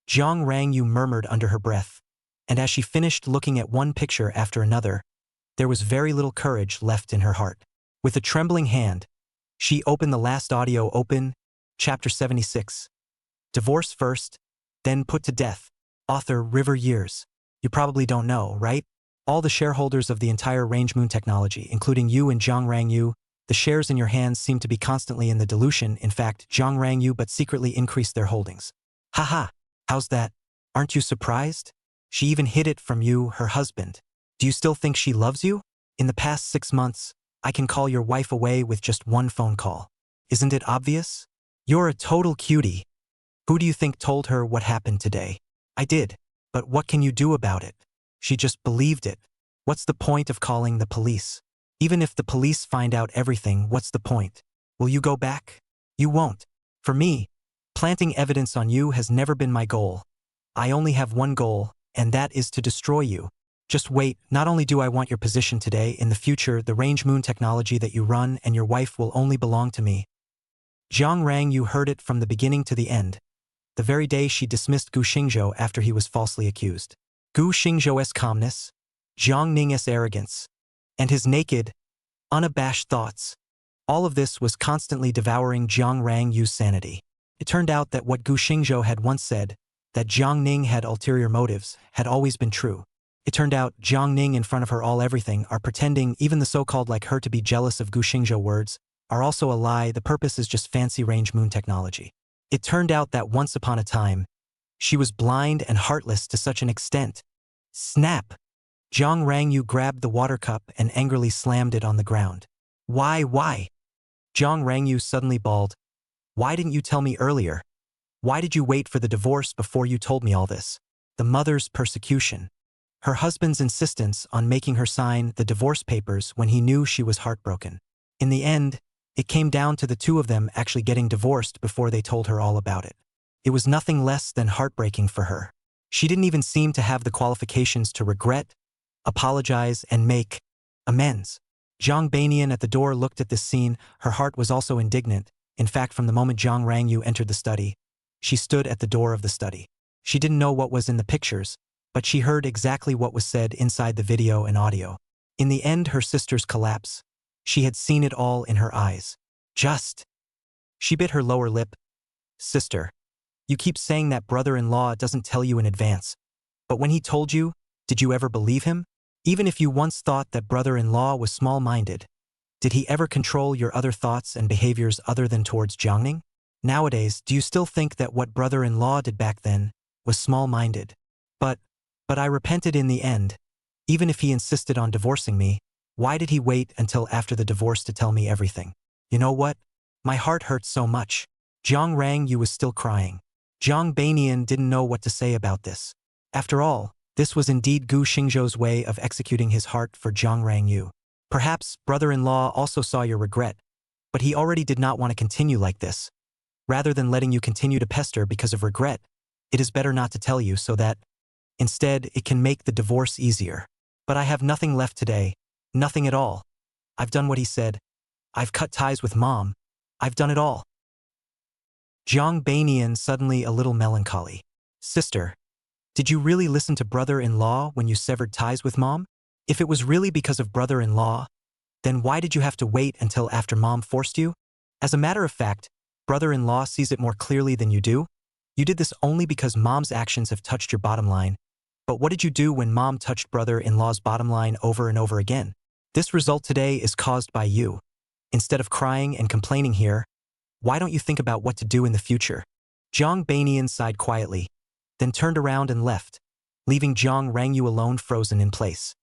[SPEAKER 1] Zhang Rangyu murmured under her breath, and as she finished looking at one picture after another, there was very little courage left in her heart. With a trembling hand, she opened the last audio. Open, Chapter 76. Divorce first, then put to death. Author River Years. You probably don't know, right? All the shareholders of the entire Range Moon technology, including you and Zhang Rangyu, the shares in your hands seem to be constantly in the dilution. In fact, Zhang Rangyu but secretly increased their holdings. Haha, how's that? Aren't you surprised? She even hid it from you, her husband. Do you still think she loves you? In the past 6 months, I can call your wife away with just one phone call. Isn't it obvious? You're a total cutie. Who do you think told her what happened today? I did. But what can you do about it? She just believed it. What's the point of calling the police? Even if the police find out everything, what's the point? Will you go back? You won't. For me, planting evidence on you has never been my goal. I only have one goal, and that is to destroy you. Just wait, not only do I want your position today, in the future, the Range Moon technology that you run and your wife will only belong to me. Zhang Rangyu heard it from the beginning to the end. The very day she dismissed Gu Xingzhou after he was falsely accused. Gu Xingzhou's calmness, Jiang Ning's arrogance, and his naked, unabashed thoughts. All of this was constantly devouring Zhang Rangyu's sanity. It turned out that what Gu Xingzhou had once said, that Jiang Ning had ulterior motives, had always been true. It turned out Jiang Ning in front of her all everything are pretending, even the so-called like her, to be jealous of Gu Xingzhou words, are also a lie. The purpose is just fancy Range Moon technology. It turned out that once upon a time, she was blind and heartless to such an extent. Snap! Zhang Rangyu grabbed the water cup and angrily slammed it on the ground. Why? Zhang Rangyu suddenly bawled. Why didn't you tell me earlier? Why did you wait for the divorce before you told me all this? The mother's persecution. Her husband's insistence on making her sign the divorce papers when he knew she was heartbroken. In the end, it came down to the two of them actually getting divorced before they told her all about it. It was nothing less than heartbreaking for her. She didn't even seem to have the qualifications to regret, apologize, and make amends. Jiang Banian at the door looked at this scene. Her heart was also indignant. In fact, from the moment Jiang Rangyu entered the study, she stood at the door of the study. She didn't know what was in the pictures, but she heard exactly what was said inside the video and audio. In the end, her sister's collapse. She had seen it all in her eyes. She bit her lower lip. Sister, you keep saying that brother-in-law doesn't tell you in advance. But when he told you, did you ever believe him? Even if you once thought that brother-in-law was small-minded, did he ever control your other thoughts and behaviors other than towards Jiangning? Nowadays, do you still think that what brother-in-law did back then was small-minded? But I repented in the end. Even if he insisted on divorcing me, why did he wait until after the divorce to tell me everything? You know what? My heart hurts so much. Jiang Rangyu was still crying. Jiang Banian didn't know what to say about this. After all, this was indeed Gu Xingzhou's way of executing his heart for Jiang Rangyu. Perhaps brother-in-law also saw your regret, but he already did not want to continue like this. Rather than letting you continue to pester because of regret, it is better not to tell you so that, instead, it can make the divorce easier. But I have nothing left today. Nothing at all. I've done what he said. I've cut ties with Mom. I've done it all. Jiang Banian suddenly a little melancholy. Sister, did you really listen to brother-in-law when you severed ties with Mom? If it was really because of brother-in-law, then why did you have to wait until after Mom forced you? As a matter of fact, brother-in-law sees it more clearly than you do. You did this only because Mom's actions have touched your bottom line. But what did you do when Mom touched brother-in-law's bottom line over and over again? This result today is caused by you. Instead of crying and complaining here, why don't you think about what to do in the future? Jiang Banian sighed quietly, then turned around and left, leaving Jiang Rangyu alone frozen in place.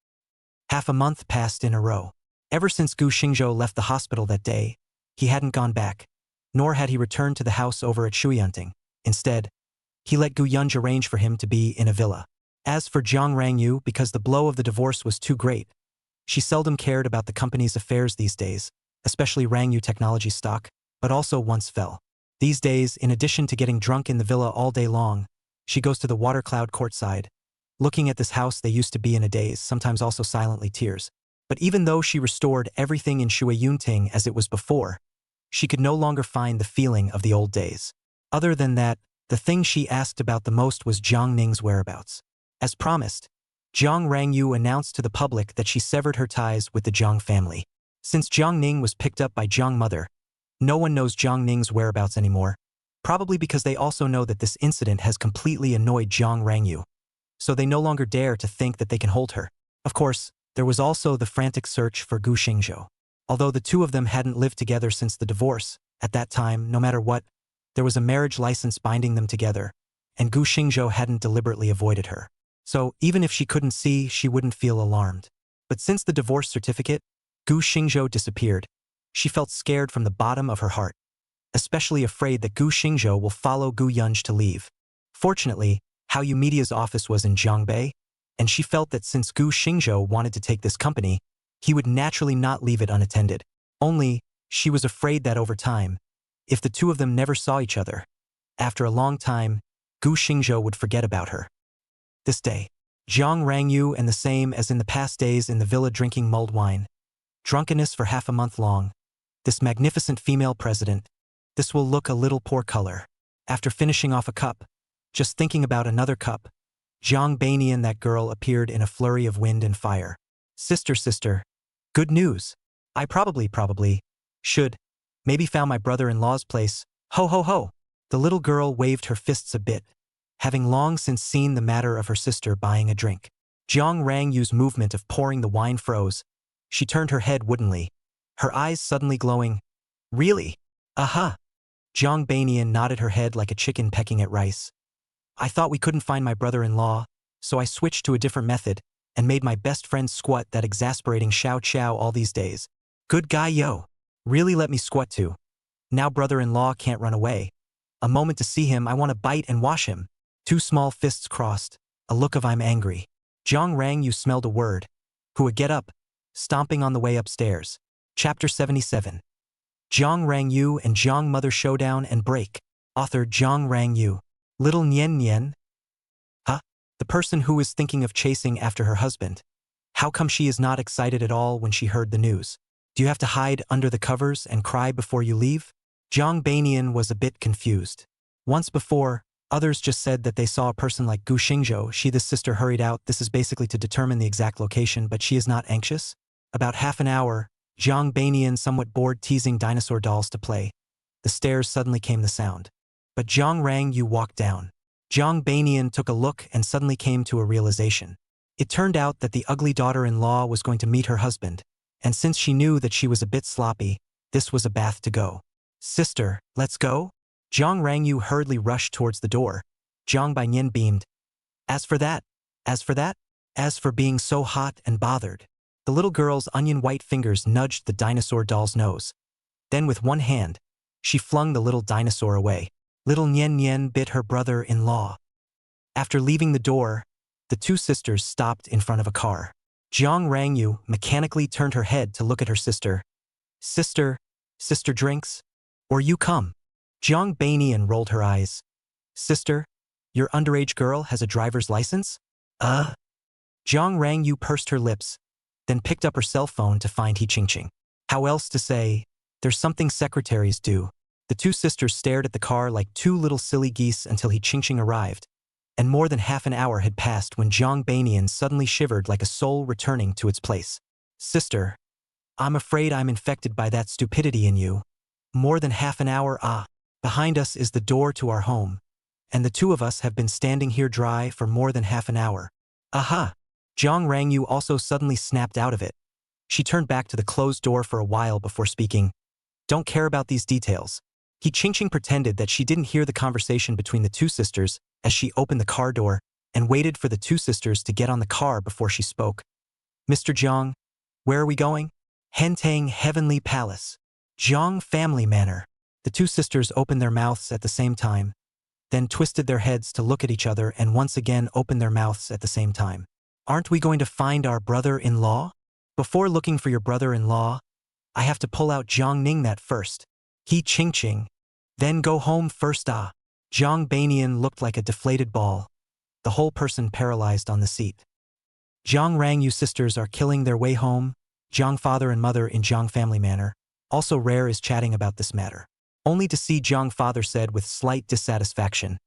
[SPEAKER 1] Half a month passed in a row. Ever since Gu Xingzhou left the hospital that day, he hadn't gone back, nor had he returned to the house over at Shuyunting. Instead, he let Gu Yunj arrange for him to be in a villa. As for Jiang Rangyu, because the blow of the divorce was too great, she seldom cared about the company's affairs these days, especially Rangyu Technology stock, but also once fell. These days, in addition to getting drunk in the villa all day long, she goes to the water cloud courtside, looking at this house they used to be in a daze, sometimes also silently tears. But even though she restored everything in Shuyunting as it was before, she could no longer find the feeling of the old days. Other than that, the thing she asked about the most was Jiang Ning's whereabouts. As promised, Jiang Rangyu announced to the public that she severed her ties with the Jiang family. Since Jiang Ning was picked up by Jiang mother, no one knows Jiang Ning's whereabouts anymore, probably because they also know that this incident has completely annoyed Jiang Rangyu. So they no longer dare to think that they can hold her. Of course, there was also the frantic search for Gu Xingzhou. Although the two of them hadn't lived together since the divorce, at that time, no matter what, there was a marriage license binding them together, and Gu Xingzhou hadn't deliberately avoided her. So, even if she couldn't see, she wouldn't feel alarmed. But since the divorce certificate, Gu Xingzhou disappeared. She felt scared from the bottom of her heart, especially afraid that Gu Xingzhou will follow Gu Yunj to leave. Fortunately, Hao Yu Media's office was in Jiangbei, and she felt that since Gu Xingzhou wanted to take this company, he would naturally not leave it unattended. Only, she was afraid that over time, if the two of them never saw each other, after a long time, Gu Xingzhou would forget about her. This day, Jiang Rangyu and the same as in the past days in the villa drinking mulled wine. Drunkenness for half a month long. This magnificent female president. This will look a little poor color. After finishing off a cup, just thinking about another cup, Jiang Banian, that girl, appeared in a flurry of wind and fire. Sister, good news. I probably should. Maybe found my brother-in-law's place. Ho ho ho. The little girl waved her fists a bit, having long since seen the matter of her sister buying a drink. Jiang Rangyu's movement of pouring the wine froze. She turned her head woodenly, her eyes suddenly glowing. Really? Aha. Jiang Banian nodded her head like a chicken pecking at rice. I thought we couldn't find my brother-in-law, so I switched to a different method and made my best friend squat that exasperating Xiao Qiao all these days. Good guy, yo. Really let me squat too. Now brother-in-law can't run away. A moment to see him, I want to bite and wash him. Two small fists crossed, a look of I'm angry. Jiang Rangyu smelled a word. Whoa, get up. Stomping on the way upstairs. Chapter 77. Jiang Rangyu and Jiang Mother Showdown and Break. Author Jiang Rangyu. Little Nian Nian? Huh? The person who is thinking of chasing after her husband. How come she is not excited at all when she heard the news? Do you have to hide under the covers and cry before you leave? Jiang Banian was a bit confused. Once before, others just said that they saw a person like Gu Xingzhou. The sister hurried out. This is basically to determine the exact location, but she is not anxious. About half an hour, Jiang Banian somewhat bored teasing dinosaur dolls to play. The stairs suddenly came the sound. But Jiang Rangyu walked down. Jiang Banian took a look and suddenly came to a realization. It turned out that the ugly daughter-in-law was going to meet her husband, and since she knew that she was a bit sloppy, this was a bath to go. Sister, let's go? Jiang Rangyu hurriedly rushed towards the door. Jiang Baiyan beamed. As for being so hot and bothered. The little girl's onion-white fingers nudged the dinosaur doll's nose. Then with one hand, she flung the little dinosaur away. Little Nian Nian bit her brother-in-law. After leaving the door, the two sisters stopped in front of a car. Jiang Rangyu mechanically turned her head to look at her sister. Sister drinks? Or you come? Jiang Banian rolled her eyes. Sister, your underage girl has a driver's license? Jiang Rangyu pursed her lips, then picked up her cell phone to find He Qingqing. How else to say, there's something secretaries do. The two sisters stared at the car like two little silly geese until He Qingqing arrived, and more than half an hour had passed when Jiang Banian suddenly shivered like a soul returning to its place. Sister, I'm afraid I'm infected by that stupidity in you. More than half an hour, Behind us is the door to our home, and the two of us have been standing here dry for more than half an hour. Aha! Jiang Rangyu also suddenly snapped out of it. She turned back to the closed door for a while before speaking. Don't care about these details. He Qingqing pretended that she didn't hear the conversation between the two sisters as she opened the car door and waited for the two sisters to get on the car before she spoke. Mr. Jiang, where are we going? Hentang Heavenly Palace. Jiang Family Manor. The two sisters opened their mouths at the same time, then twisted their heads to look at each other and once again opened their mouths at the same time. Aren't we going to find our brother-in-law? Before looking for your brother-in-law, I have to pull out Jiang Ning that first. He Qingqing. Then go home first. Jiang Banian looked like a deflated ball, the whole person paralyzed on the seat. Jiang Rangyu sisters are killing their way home. Jiang father and mother in Jiang Family Manor. Also rare is chatting about this matter. Only to see Jiang father said with slight dissatisfaction.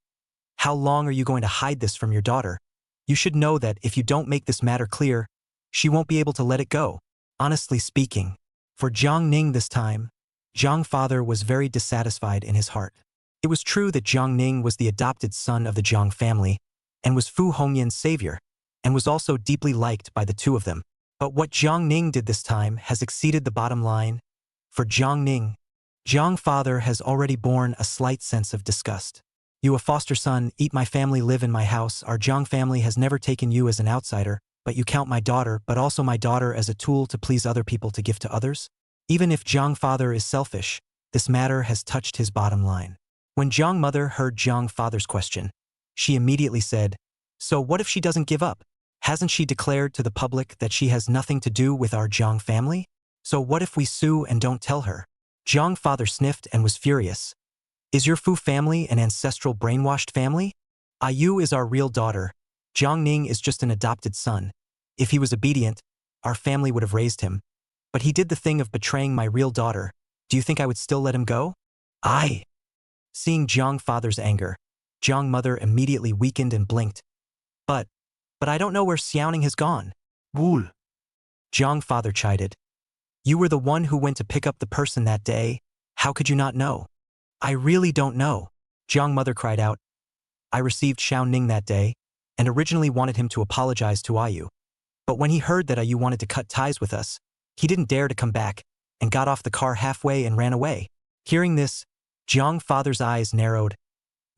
[SPEAKER 1] How long are you going to hide this from your daughter? You should know that if you don't make this matter clear, she won't be able to let it go. Honestly speaking, for Jiang Ning this time, Jiang father was very dissatisfied in his heart. It was true that Jiang Ning was the adopted son of the Jiang family, and was Fu Hongyan's savior, and was also deeply liked by the two of them. But what Jiang Ning did this time has exceeded the bottom line. For Jiang Ning, Jiang father has already borne a slight sense of disgust. You a foster son, eat my family, live in my house. Our Jiang family has never taken you as an outsider, but you count my daughter, but also my daughter as a tool to please other people to give to others? Even if Jiang father is selfish, this matter has touched his bottom line. When Jiang mother heard Jiang father's question, she immediately said, so what if she doesn't give up? Hasn't she declared to the public that she has nothing to do with our Jiang family? So what if we sue and don't tell her? Jiang father sniffed and was furious. Is your Fu family an ancestral brainwashed family? Yu is our real daughter. Jiang Ning is just an adopted son. If he was obedient, our family would have raised him. But he did the thing of betraying my real daughter. Do you think I would still let him go? Seeing Jiang father's anger, Jiang mother immediately weakened and blinked. But I don't know where Xiaoning has gone. Wool. Jiang father chided. You were the one who went to pick up the person that day. How could you not know? I really don't know. Jiang mother cried out. I received Xiao Ning that day, and originally wanted him to apologize to Ayu. But when he heard that Ayu wanted to cut ties with us, he didn't dare to come back, and got off the car halfway and ran away. Hearing this, Jiang father's eyes narrowed.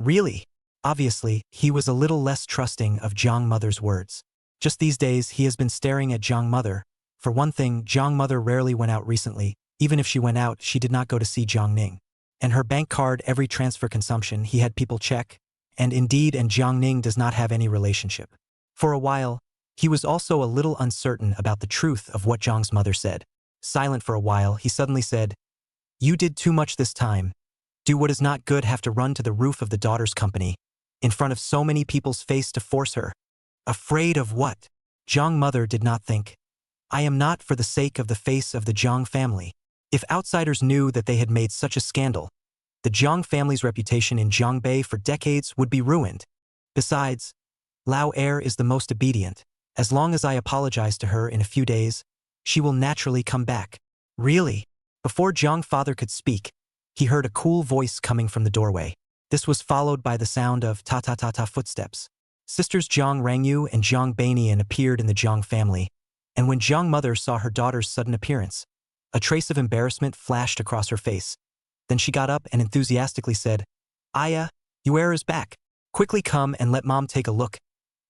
[SPEAKER 1] Really? Obviously, he was a little less trusting of Jiang mother's words. Just these days he has been staring at Jiang mother. For one thing, Jiang mother rarely went out recently. Even if she went out, she did not go to see Jiang Ning. And her bank card, every transfer consumption, he had people check. And indeed, and Jiang Ning does not have any relationship. For a while, he was also a little uncertain about the truth of what Jiang's mother said. Silent for a while, he suddenly said, You did too much this time. Do what is not good, have to run to the roof of the daughter's company. in front of so many people's face to force her. Afraid of what? Jiang mother did not think. I am not for the sake of the face of the Jiang family. If outsiders knew that they had made such a scandal, the Jiang family's reputation in Jiangbei for decades would be ruined. Besides, Lao Air is the most obedient. As long as I apologize to her in a few days, she will naturally come back. Really? Before Jiang father could speak, he heard a cool voice coming from the doorway. This was followed by the sound of ta-ta-ta-ta footsteps. Sisters Jiang Rangyu and Jiang Bainian appeared in the Jiang family, and when Jiang mother saw her daughter's sudden appearance, a trace of embarrassment flashed across her face. Then she got up and enthusiastically said, Aya, Yuer is back. Quickly come and let Mom take a look.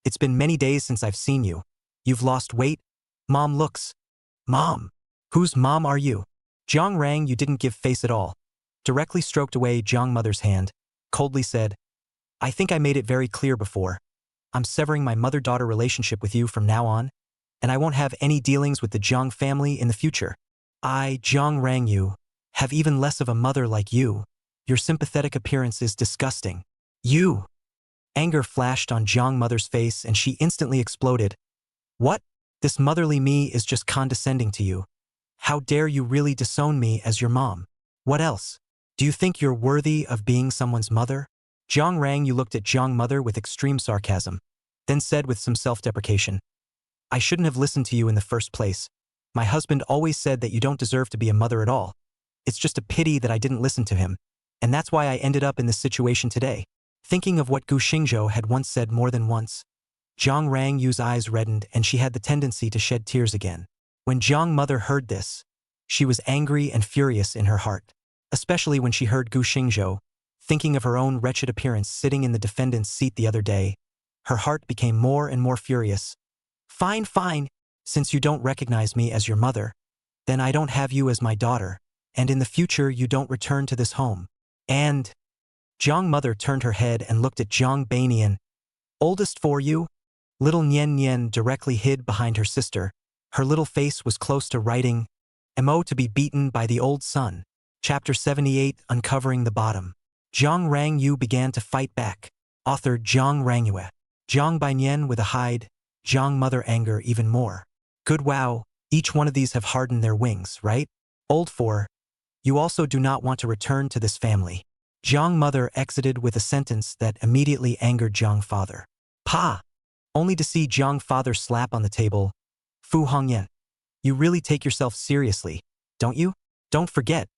[SPEAKER 1] It's been many days since I've seen you. You've lost weight. Mom looks. Mom. Whose mom are you? Jiang Rang, you didn't give face at all. Directly stroked away Jiang mother's hand, coldly said, I think I made it very clear before. I'm severing my mother-daughter relationship with you from now on, and I won't have any dealings with the Jiang family in the future. I, Jiang Rangyu, have even less of a mother like you. Your sympathetic appearance is disgusting. You! Anger flashed on Jiang mother's face and she instantly exploded. What? This motherly me is just condescending to you. How dare you really disown me as your mom? What else? Do you think you're worthy of being someone's mother? Jiang Rangyu looked at Jiang mother with extreme sarcasm, then said with some self-deprecation, I shouldn't have listened to you in the first place. My husband always said that you don't deserve to be a mother at all. It's just a pity that I didn't listen to him, and that's why I ended up in this situation today. Thinking of what Gu Xingzhou had once said more than once, Jiang Rangyu's eyes reddened and she had the tendency to shed tears again. When Jiang mother heard this, she was angry and furious in her heart, especially when she heard Gu Xingzhou, thinking of her own wretched appearance sitting in the defendant's seat the other day. Her heart became more and more furious. Fine, fine, since you don't recognize me as your mother, then I don't have you as my daughter, and in the future you don't return to this home. And Jiang mother turned her head and looked at Jiang Bainian. Oldest for you? Little Nian Nian directly hid behind her sister. Her little face was close to writing, Mo to be beaten by the old son. Chapter 78, Uncovering the Bottom. Jiang Rangyu began to fight back. Author Jiang Rangyue. Jiang Bainian with a hide. Jiang mother anger even more. Good wow, each one of these have hardened their wings, right? Old for. You also do not want to return to this family. Jiang mother exited with a sentence that immediately angered Jiang father. Pa! Only to see Jiang father slap on the table. Fu Hongyan. You really take yourself seriously, don't you? Don't forget,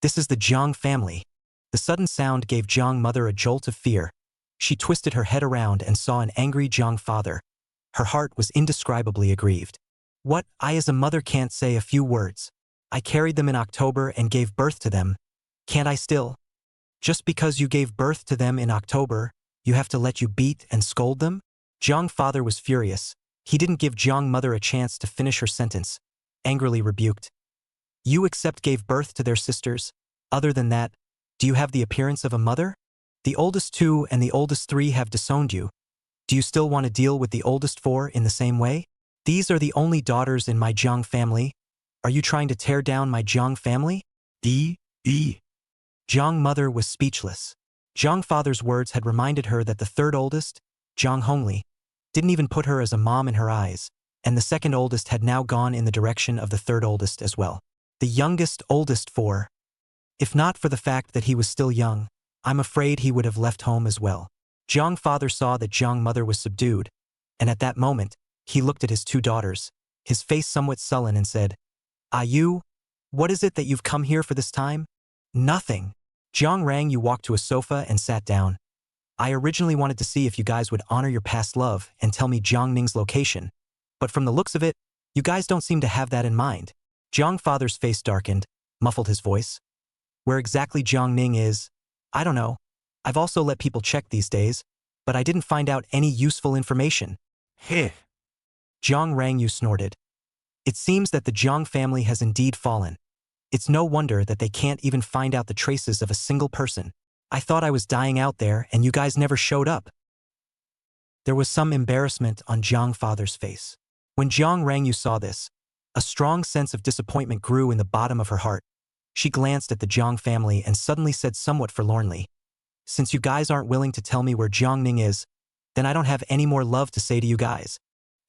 [SPEAKER 1] this is the Jiang family. The sudden sound gave Jiang mother a jolt of fear. She twisted her head around and saw an angry Jiang father. Her heart was indescribably aggrieved. What? I as a mother can't say a few words. I carried them in October and gave birth to them. Can't I still? Just because you gave birth to them in October, you have to let you beat and scold them? Jiang father was furious. He didn't give Jiang mother a chance to finish her sentence. Angrily rebuked. You except gave birth to their sisters. Other than that, do you have the appearance of a mother? The oldest two and the oldest three have disowned you. Do you still want to deal with the oldest four in the same way? These are the only daughters in my Jiang family. Are you trying to tear down my Jiang family? Jiang mother was speechless. Jiang father's words had reminded her that the third oldest, Jiang Hongli, didn't even put her as a mom in her eyes, and the second oldest had now gone in the direction of the third oldest as well. The youngest oldest for. If not for the fact that he was still young, I'm afraid he would have left home as well. Jiang father saw that Jiang mother was subdued, and at that moment, he looked at his two daughters, his face somewhat sullen and said, Ah you? What is it that you've come here for this time? Nothing. Jiang Rangyu walked to a sofa and sat down. I originally wanted to see if you guys would honor your past love and tell me Jiang Ning's location, but from the looks of it, you guys don't seem to have that in mind. Jiang father's face darkened, muffled his voice. Where exactly Jiang Ning is, I don't know. I've also let people check these days, but I didn't find out any useful information. Heh. Jiang Rangyu snorted. It seems that the Jiang family has indeed fallen. It's no wonder that they can't even find out the traces of a single person. I thought I was dying out there and you guys never showed up. There was some embarrassment on Jiang father's face. When Jiang Rangyu saw this, a strong sense of disappointment grew in the bottom of her heart. She glanced at the Jiang family and suddenly said somewhat forlornly, Since you guys aren't willing to tell me where Jiangning is, then I don't have any more love to say to you guys.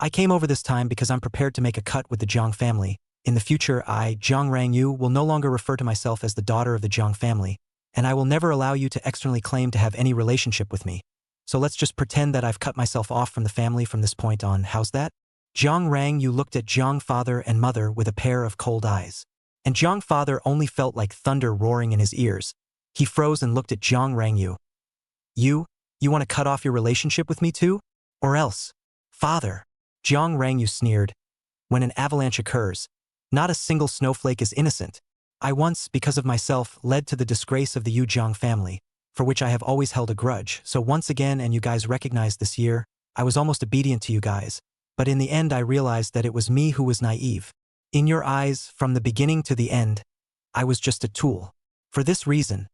[SPEAKER 1] I came over this time because I'm prepared to make a cut with the Jiang family. In the future, I, Jiang Rangyu, will no longer refer to myself as the daughter of the Jiang family, and I will never allow you to externally claim to have any relationship with me. So let's just pretend that I've cut myself off from the family from this point on, how's that? Jiang Rangyu looked at Jiang father and mother with a pair of cold eyes. And Jiang father only felt like thunder roaring in his ears. He froze and looked at Jiang Rangyu. You want to cut off your relationship with me too? Or else? Father. Jiang Rangyu sneered. When an avalanche occurs, not a single snowflake is innocent. I once, because of myself, led to the disgrace of the Yu Jiang family, for which I have always held a grudge, so once again, and you guys recognized this year, I was almost obedient to you guys, but in the end I realized that it was me who was naive. In your eyes, from the beginning to the end, I was just a tool. For this reason,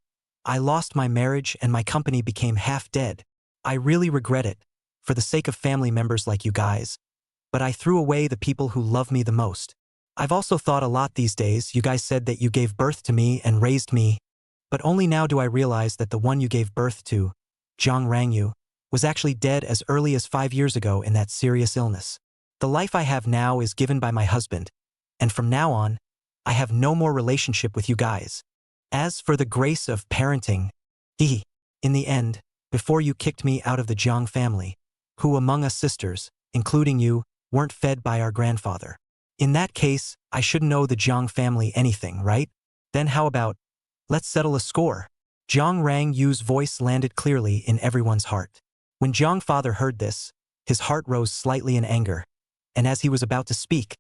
[SPEAKER 1] I lost my marriage and my company became half dead. I really regret it, for the sake of family members like you guys. But I threw away the people who love me the most. I've also thought a lot these days. You guys said that you gave birth to me and raised me, but only now do I realize that the one you gave birth to, Jiang Rangyu, was actually dead as early as 5 years ago in that serious illness. The life I have now is given by my husband, and from now on, I have no more relationship with you guys. As for the grace of parenting, in the end, before you kicked me out of the Jiang family, who among us sisters, including you, weren't fed by our grandfather. In that case, I shouldn't owe the Jiang family anything, right? Then how about, let's settle a score. Jiang Rangyu's voice landed clearly in everyone's heart. When Jiang father heard this, his heart rose slightly in anger, and as he was about to speak,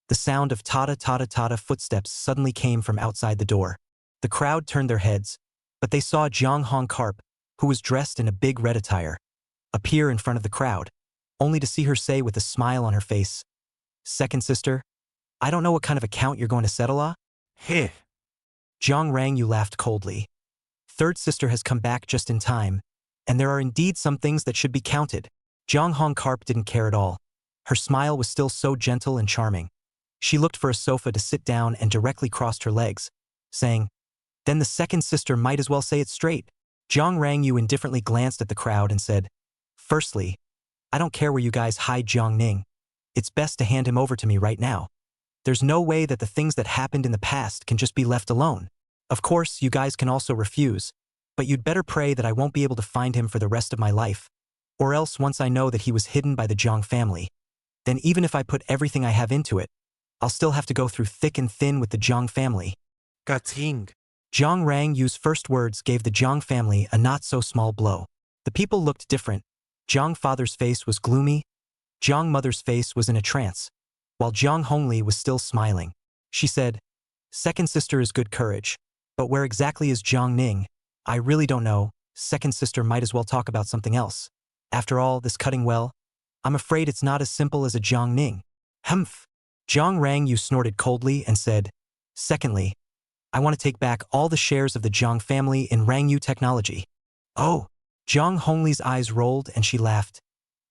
[SPEAKER 1] the sound of tada footsteps suddenly came from outside the door. The crowd turned their heads, but they saw Jiang Hong Karp, who was dressed in a big red attire, appear in front of the crowd, only to see her say with a smile on her face, "Second sister, I don't know what kind of account you're going to settle, ah?"
[SPEAKER 2] Heh.
[SPEAKER 1] Jiang Rangyu laughed coldly. Third sister has come back just in time, and there are indeed some things that should be counted. Jiang Hong Karp didn't care at all. Her smile was still so gentle and charming. She looked for a sofa to sit down and directly crossed her legs, saying, "Then the second sister might as well say it straight." Jiang Rangyu indifferently glanced at the crowd and said, "Firstly, I don't care where you guys hide Jiangning. It's best to hand him over to me right now. There's no way that the things that happened in the past can just be left alone. Of course, you guys can also refuse, but you'd better pray that I won't be able to find him for the rest of my life. Or else once I know that he was hidden by the Jiang family, then even if I put everything I have into it, I'll still have to go through thick and thin with the Jiang family."
[SPEAKER 2] Gating.
[SPEAKER 1] Jiang Rangyu's first words gave the Jiang family a not-so-small blow. The people looked different. Jiang father's face was gloomy, Jiang mother's face was in a trance, while Jiang Hongli was still smiling. She said, "Second sister is good courage, but where exactly is Jiang Ning? I really don't know. Second sister might as well talk about something else. After all, this cutting well, I'm afraid it's not as simple as a Jiang Ning." Humph. Jiang Rangyu snorted coldly and said, "Secondly, I want to take back all the shares of the Jiang family in Rangyu Technology." "Oh." Jiang Hongli's eyes rolled and she laughed.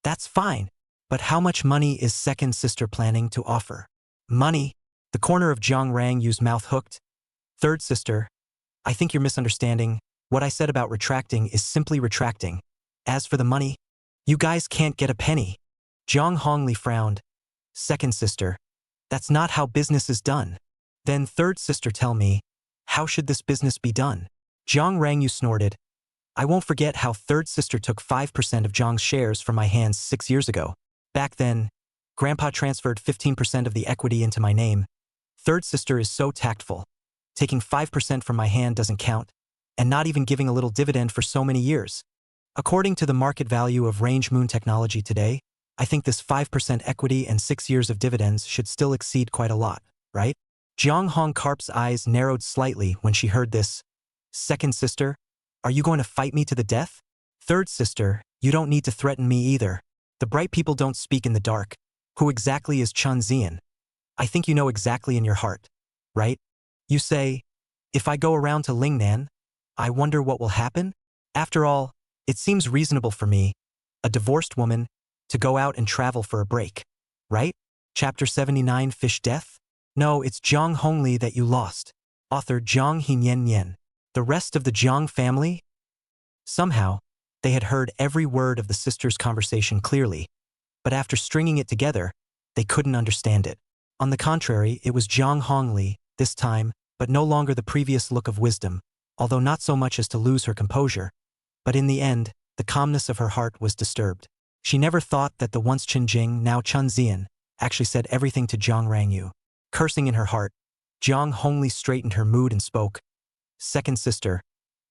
[SPEAKER 1] "That's fine, but how much money is second sister planning to offer?" "Money?" The corner of Jiang Rangyu's mouth hooked. "Third sister, I think you're misunderstanding. What I said about retracting is simply retracting. As for the money, you guys can't get a penny." Jiang Hongli frowned. "Second sister, that's not how business is done." "Then third sister, tell me, how should this business be done?" Jiang Rangyu snorted. "I won't forget how third sister took 5% of Jiang's shares from my hands 6 years ago. Back then, Grandpa transferred 15% of the equity into my name. Third sister is so tactful. Taking 5% from my hand doesn't count, and not even giving a little dividend for so many years. According to the market value of Range Moon technology today, I think this 5% equity and 6 years of dividends should still exceed quite a lot, right?" Jiang Hong Karp's eyes narrowed slightly when she heard this. "Second sister, are you going to fight me to the death?" "Third sister, you don't need to threaten me either. The bright people don't speak in the dark. Who exactly is Chun Zian? I think you know exactly in your heart, right? You say, if I go around to Lingnan, I wonder what will happen? After all, it seems reasonable for me, a divorced woman, to go out and travel for a break, right?" Chapter 79, Fish Death? No, it's Jiang Hongli that you lost. Author Jiang Hinyan Yen. The rest of the Jiang family? Somehow, they had heard every word of the sisters' conversation clearly, but after stringing it together, they couldn't understand it. On the contrary, it was Jiang Hongli, this time, but no longer the previous look of wisdom, although not so much as to lose her composure. But in the end, the calmness of her heart was disturbed. She never thought that the once Chen Jing, now Chun Zian, actually said everything to Jiang Rangyu. Cursing in her heart, Jiang Hongli straightened her mood and spoke. Second sister,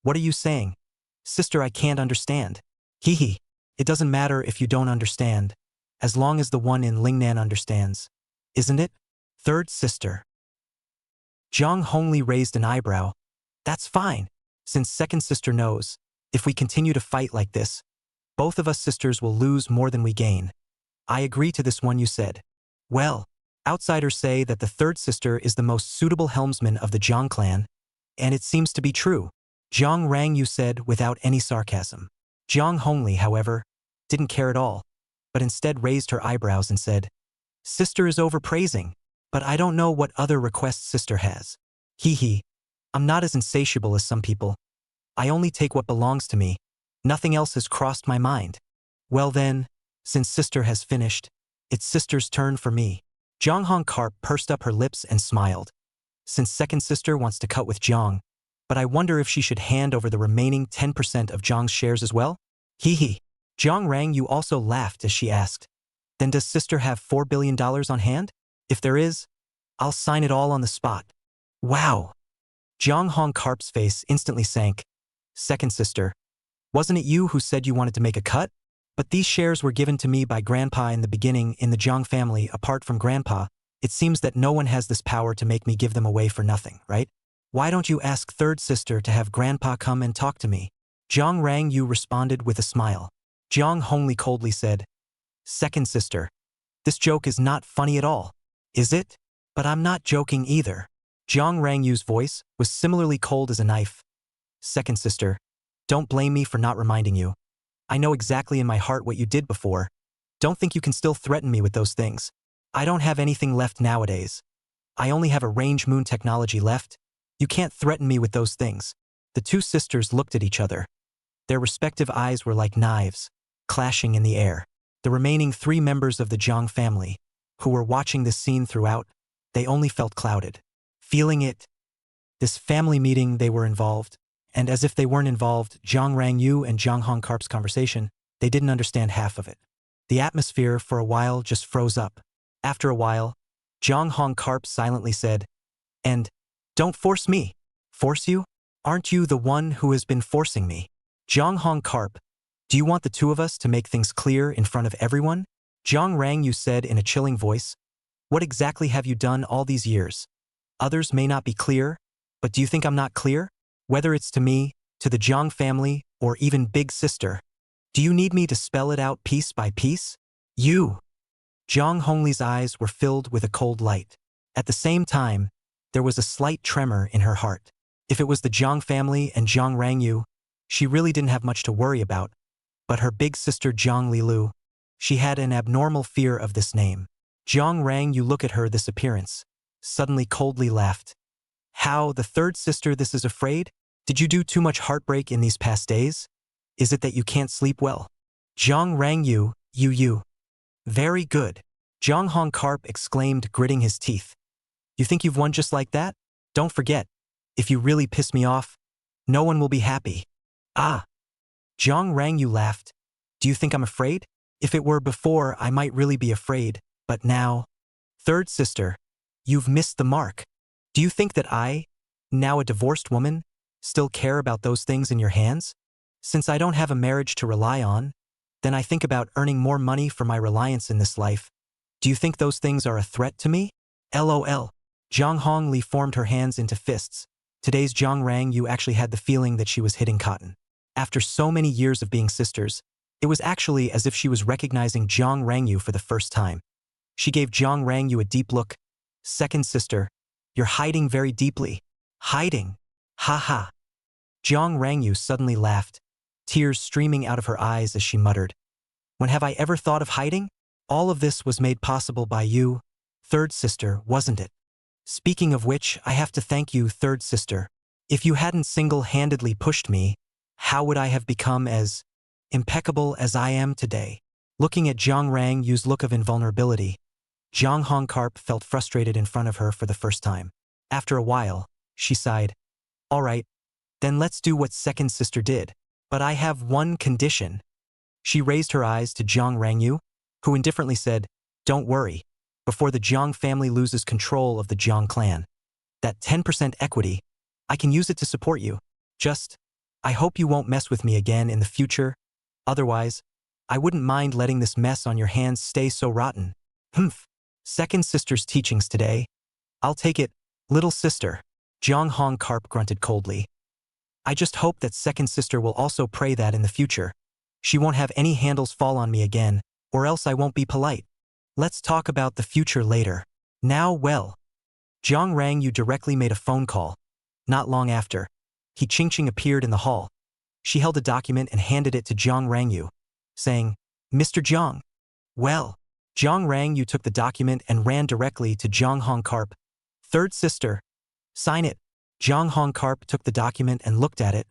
[SPEAKER 1] what are you saying? Sister, I can't understand. Hee hee. It doesn't matter if you don't understand, as long as the one in Lingnan understands. Isn't it? Third sister. Jiang Hongli raised an eyebrow. That's fine, since second sister knows, if we continue to fight like this, both of us sisters will lose more than we gain. I agree to this one you said. Well, outsiders say that the third sister is the most suitable helmsman of the Jiang clan, and it seems to be true. Jiang Rangyu said without any sarcasm. Jiang Hongli, however, didn't care at all, but instead raised her eyebrows and said, Sister is overpraising, but I don't know what other requests sister has. Hee hee. I'm not as insatiable as some people. I only take what belongs to me. Nothing else has crossed my mind. Well then, since sister has finished, it's sister's turn for me. Jiang Hong Karp pursed up her lips and smiled. Since second sister wants to cut with Jiang, but I wonder if she should hand over the remaining 10% of Jiang's shares as well? Hee hee. Jiang Rangyu also laughed as she asked, Then does sister have $4 billion on hand? If there is, I'll sign it all on the spot. Wow. Jiang Hong Karp's face instantly sank. Second sister, wasn't it you who said you wanted to make a cut? But these shares were given to me by Grandpa in the beginning in the Jiang family. Apart from Grandpa, it seems that no one has this power to make me give them away for nothing, right? Why don't you ask third sister to have Grandpa come and talk to me? Jiang Rangyu responded with a smile. Jiang Hongli coldly said, Second sister, this joke is not funny at all, is it? But I'm not joking either. Jiang Rangyu's voice was similarly cold as a knife. Second sister, don't blame me for not reminding you. I know exactly in my heart what you did before. Don't think you can still threaten me with those things. I don't have anything left nowadays. I only have a range moon technology left. You can't threaten me with those things. The two sisters looked at each other. Their respective eyes were like knives, clashing in the air. The remaining 3 members of the Jiang family, who were watching this scene throughout, they only felt clouded. Feeling it. This family meeting they were involved, and as if they weren't involved, Jiang Rangyu and Jiang Hong Karp's conversation, they didn't understand half of it. The atmosphere for a while just froze up. After a while, Jiang Hong Karp silently said, And, don't force me. Force you? Aren't you the one who has been forcing me? Jiang Hong Karp, do you want the two of us to make things clear in front of everyone? Jiang Rangyu said in a chilling voice, What exactly have you done all these years? Others may not be clear, but do you think I'm not clear? Whether it's to me, to the Jiang family, or even big sister. Do you need me to spell it out piece by piece? You. Jiang Hongli's eyes were filled with a cold light. At the same time, there was a slight tremor in her heart. If it was the Jiang family and Jiang Rangyu, she really didn't have much to worry about. But her big sister Jiang Lilu, she had an abnormal fear of this name. Jiang Rangyu looked at her this appearance, suddenly coldly laughed. How, the third sister this is afraid? Did you do too much heartbreak in these past days? Is it that you can't sleep well? Jiang Rangyu, you. Very good. Jiang Hong Karp exclaimed, gritting his teeth. You think you've won just like that? Don't forget, if you really piss me off, no one will be happy. Ah. Jiang Rangyu laughed. Do you think I'm afraid? If it were before, I might really be afraid, but now… Third sister, you've missed the mark. Do you think that I, now a divorced woman, still care about those things in your hands? Since I don't have a marriage to rely on, then I think about earning more money for my reliance in this life. Do you think those things are a threat to me? LOL. Jiang Hongli formed her hands into fists. Today's Jiang Rangyu actually had the feeling that she was hitting cotton. After so many years of being sisters, it was actually as if she was recognizing Jiang Rangyu for the first time. She gave Jiang Rangyu a deep look. Second sister, you're hiding very deeply. Hiding? Ha ha. Jiang Rangyu suddenly laughed, tears streaming out of her eyes as she muttered. When have I ever thought of hiding? All of this was made possible by you, third sister, wasn't it? Speaking of which, I have to thank you, third sister. If you hadn't single-handedly pushed me, how would I have become as impeccable as I am today? Looking at Jiang Rangyu's look of invulnerability, Jiang Hongkarp felt frustrated in front of her for the first time. After a while, she sighed. All right, then let's do what second sister did. But I have one condition. She raised her eyes to Jiang Rangyu, who indifferently said, don't worry, before the Jiang family loses control of the Jiang clan. That 10% equity, I can use it to support you. Just, I hope you won't mess with me again in the future. Otherwise, I wouldn't mind letting this mess on your hands stay so rotten. Humph. Second sister's teachings today. I'll take it, little sister. Jiang Hongkarp grunted coldly. I just hope that second sister will also pray that in the future. She won't have any handles fall on me again, or else I won't be polite. Let's talk about the future later. Now, well. Jiang Rangyu directly made a phone call. Not long after, He Ching appeared in the hall. She held a document and handed it to Jiang Rangyu, saying, Mr. Jiang. Well. Jiang Rangyu took the document and ran directly to Jiang Hongkarp. Third sister. Sign it. Jiang Hongkarp took the document and looked at it,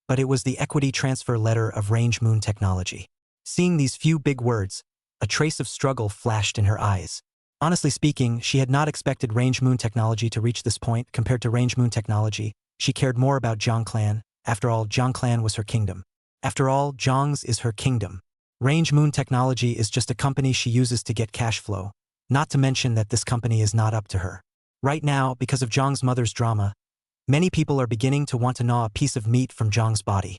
[SPEAKER 1] but it was the equity transfer letter of Range Moon Technology. Seeing these few big words, a trace of struggle flashed in her eyes. Honestly speaking, she had not expected Range Moon Technology to reach this point. Compared to Range Moon Technology, she cared more about Jiang Clan. After all, Jiang Clan was her kingdom. After all, Jiang's is her kingdom. Range Moon Technology is just a company she uses to get cash flow, not to mention that this company is not up to her. Right now, because of Jiang's mother's drama, many people are beginning to want to gnaw a piece of meat from Jiang's body.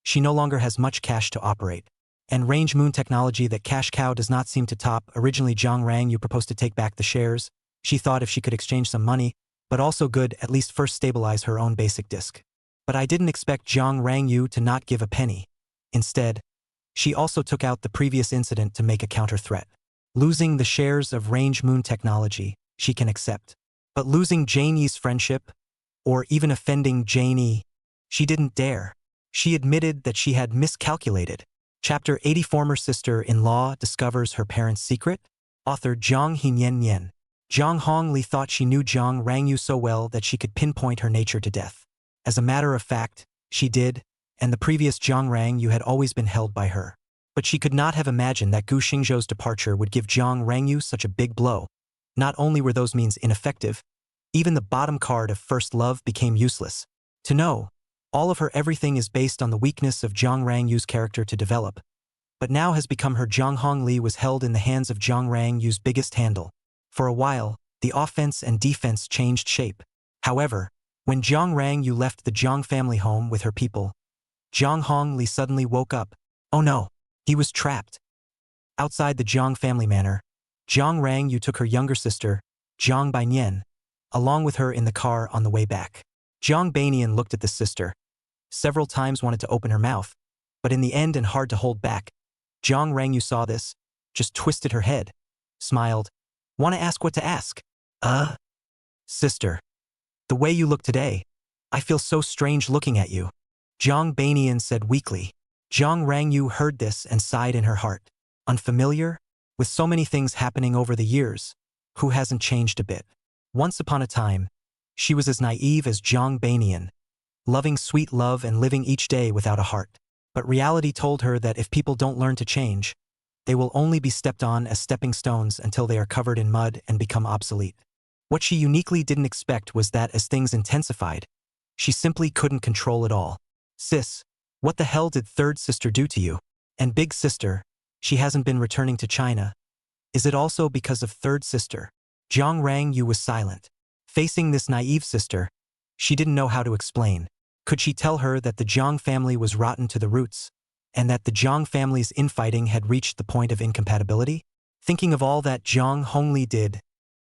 [SPEAKER 1] She no longer has much cash to operate. And Range Moon Technology, that cash cow, does not seem to top. Originally, Jiang Rangyu proposed to take back the shares. She thought if she could exchange some money, but also good at least first stabilize her own basic disk. But I didn't expect Jiang Rangyu to not give a penny. Instead, she also took out the previous incident to make a counter-threat. Losing the shares of Range Moon Technology, she can accept. But losing Jane Yi's friendship, or even offending Jane Yi, she didn't dare. She admitted that she had miscalculated. Chapter 80. Former sister-in-law discovers her parents' secret. Author Zhang Hinyan. Zhang Hongli thought she knew Jiang Rangyu so well that she could pinpoint her nature to death. As a matter of fact, she did, and the previous Jiang Rangyu had always been held by her. But she could not have imagined that Gu Xingzhou's departure would give Jiang Rangyu such a big blow. Not only were those means ineffective, even the bottom card of first love became useless. To know, all of her everything is based on the weakness of Jiang Rangyu's character to develop, but now has become her. Jiang Hongli was held in the hands of Jiang Rangyu's biggest handle. For a while, the offense and defense changed shape. However, when Jiang Rangyu left the Jiang family home with her people, Jiang Hongli suddenly woke up. Oh no, he was trapped. Outside the Jiang family manor, Jiang Rangyu took her younger sister, Jiang Bainian, along with her in the car on the way back. Jiang Bainian looked at the sister. Several times wanted to open her mouth, but in the end and hard to hold back. Jiang Rangyu saw this, just twisted her head, smiled. Want to ask what to ask? Sister. The way you look today, I feel so strange looking at you. Jiang Bainian said weakly. Jiang Rangyu heard this and sighed in her heart. Unfamiliar? With so many things happening over the years, who hasn't changed a bit? Once upon a time, she was as naive as Jiang Bainian, loving sweet love and living each day without a heart. But reality told her that if people don't learn to change, they will only be stepped on as stepping stones until they are covered in mud and become obsolete. What she uniquely didn't expect was that as things intensified, she simply couldn't control it all. Sis, what the hell did third sister do to you? And big sister, she hasn't been returning to China. Is it also because of third sister? Jiang Rangyu was silent. Facing this naive sister, she didn't know how to explain. Could she tell her that the Jiang family was rotten to the roots, and that the Jiang family's infighting had reached the point of incompatibility? Thinking of all that Jiang Hongli did,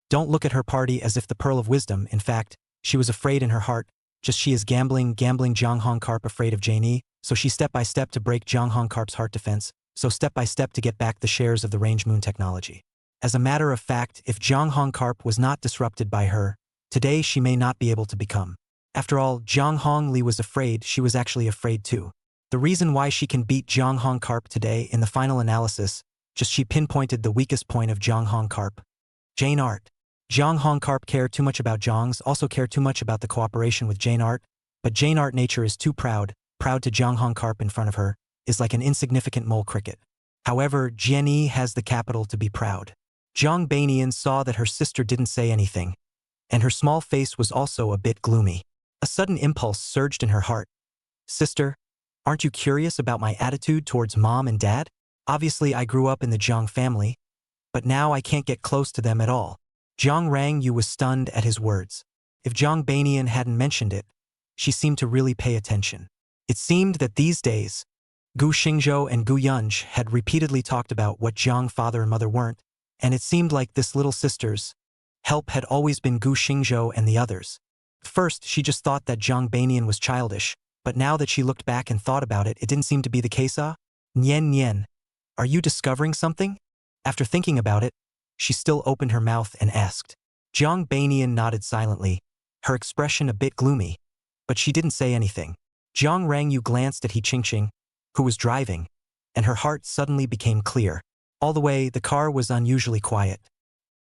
[SPEAKER 1] don't look at her party as if the pearl of wisdom. In fact, she was afraid in her heart, just she is gambling Jiang Hongkarp afraid of Jane Yi, so she step by step to break Jiang Hongkarp's heart defense, so step by step to get back the shares of the Range Moon Technology. As a matter of fact, if Jiang Hongkarp was not disrupted by her, today she may not be able to become. After all, Jiang Hongli was afraid she was actually afraid too. The reason why she can beat Jiang Hongkarp today in the final analysis, just she pinpointed the weakest point of Jiang Hongkarp. Jane Art. Jiang Hongkarp cared too much about Jiang's, also cared too much about the cooperation with Jane Art, but Jane Art nature is too proud, proud to Jiang Hong Carp in front of her, is like an insignificant mole cricket. However, Jianyi has the capital to be proud. Jiang Banian saw that her sister didn't say anything, and her small face was also a bit gloomy. A sudden impulse surged in her heart. Sister, aren't you curious about my attitude towards mom and dad? Obviously, I grew up in the Jiang family, but now I can't get close to them at all. Jiang Rangyu was stunned at his words. If Jiang Banian hadn't mentioned it, she seemed to really pay attention. It seemed that these days, Gu Xingzhou and Gu Yunj had repeatedly talked about what Jiang father and mother weren't, and it seemed like this little sister's help had always been Gu Xingzhou and the others. First, she just thought that Jiang Banian was childish, but now that she looked back and thought about it, it didn't seem to be the case. Nian Nian, are you discovering something? After thinking about it, she still opened her mouth and asked. Jiang Banian nodded silently, her expression a bit gloomy, but she didn't say anything. Jiang Rangyu glanced at He Qingqing, who was driving, and her heart suddenly became clear. All the way, the car was unusually quiet.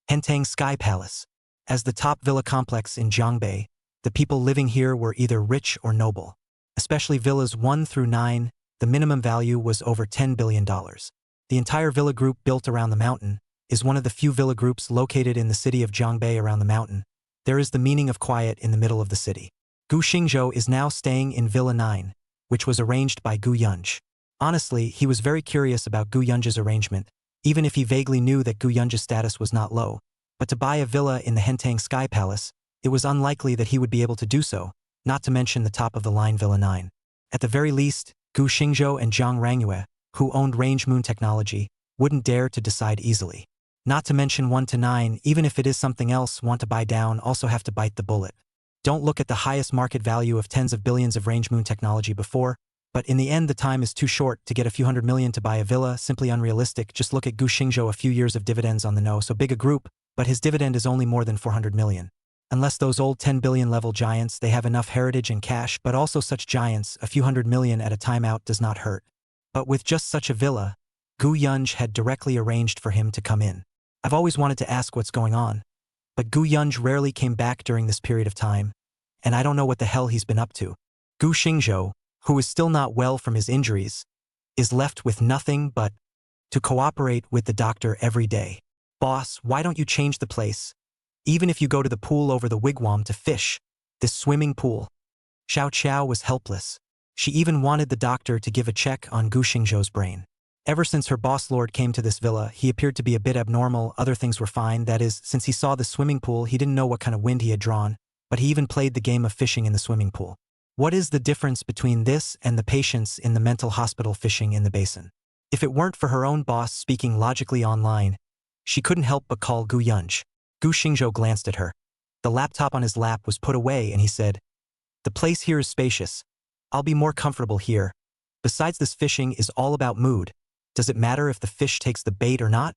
[SPEAKER 1] Hentang Sky Palace. As the top villa complex in Jiangbei, the people living here were either rich or noble. Especially villas 1 through 9, the minimum value was over $10 billion. The entire villa group built around the mountain is one of the few villa groups located in the city of Jiangbei around the mountain. There is the meaning of quiet in the middle of the city. Gu Xingzhou is now staying in Villa 9, which was arranged by Gu Yunj. Honestly, he was very curious about Gu Yunj's arrangement, even if he vaguely knew that Gu Yunj's status was not low. But to buy a villa in the Hentang Sky Palace, it was unlikely that he would be able to do so, not to mention the top-of-the-line Villa 9. At the very least, Gu Xingzhou and Jiang Rangyue, who owned Range Moon Technology, wouldn't dare to decide easily. Not to mention 1 to 9, even if it is something else want to buy down, also have to bite the bullet. Don't look at the highest market value of tens of billions of Range Moon Technology before, but in the end the time is too short to get a few hundred million to buy a villa, simply unrealistic. Just look at Gu Xingzhou, a few years of dividends on the no so big a group, but his dividend is only more than 400 million. Unless those old 10 billion level giants, they have enough heritage and cash, but also such giants, a few hundred million at a time out does not hurt. But with just such a villa, Gu Yunj had directly arranged for him to come in. I've always wanted to ask what's going on, but Gu Yunj rarely came back during this period of time, and I don't know what the hell he's been up to. Gu Xingzhou, who is still not well from his injuries, is left with nothing but to cooperate with the doctor every day. Boss, why don't you change the place? Even if you go to the pool over the wigwam to fish, this swimming pool. Xiao Qiao was helpless. She even wanted the doctor to give a check on Gu Xingzhou's brain. Ever since her boss lord came to this villa, he appeared to be a bit abnormal. Other things were fine, that is, since he saw the swimming pool, he didn't know what kind of wind he had drawn, but he even played the game of fishing in the swimming pool. What is the difference between this and the patients in the mental hospital fishing in the basin? If it weren't for her own boss speaking logically online, she couldn't help but call Gu Yunj. Gu Xingzhou glanced at her. The laptop on his lap was put away and he said, "The place here is spacious. I'll be more comfortable here. Besides, this fishing is all about mood. Does it matter if the fish takes the bait or not?"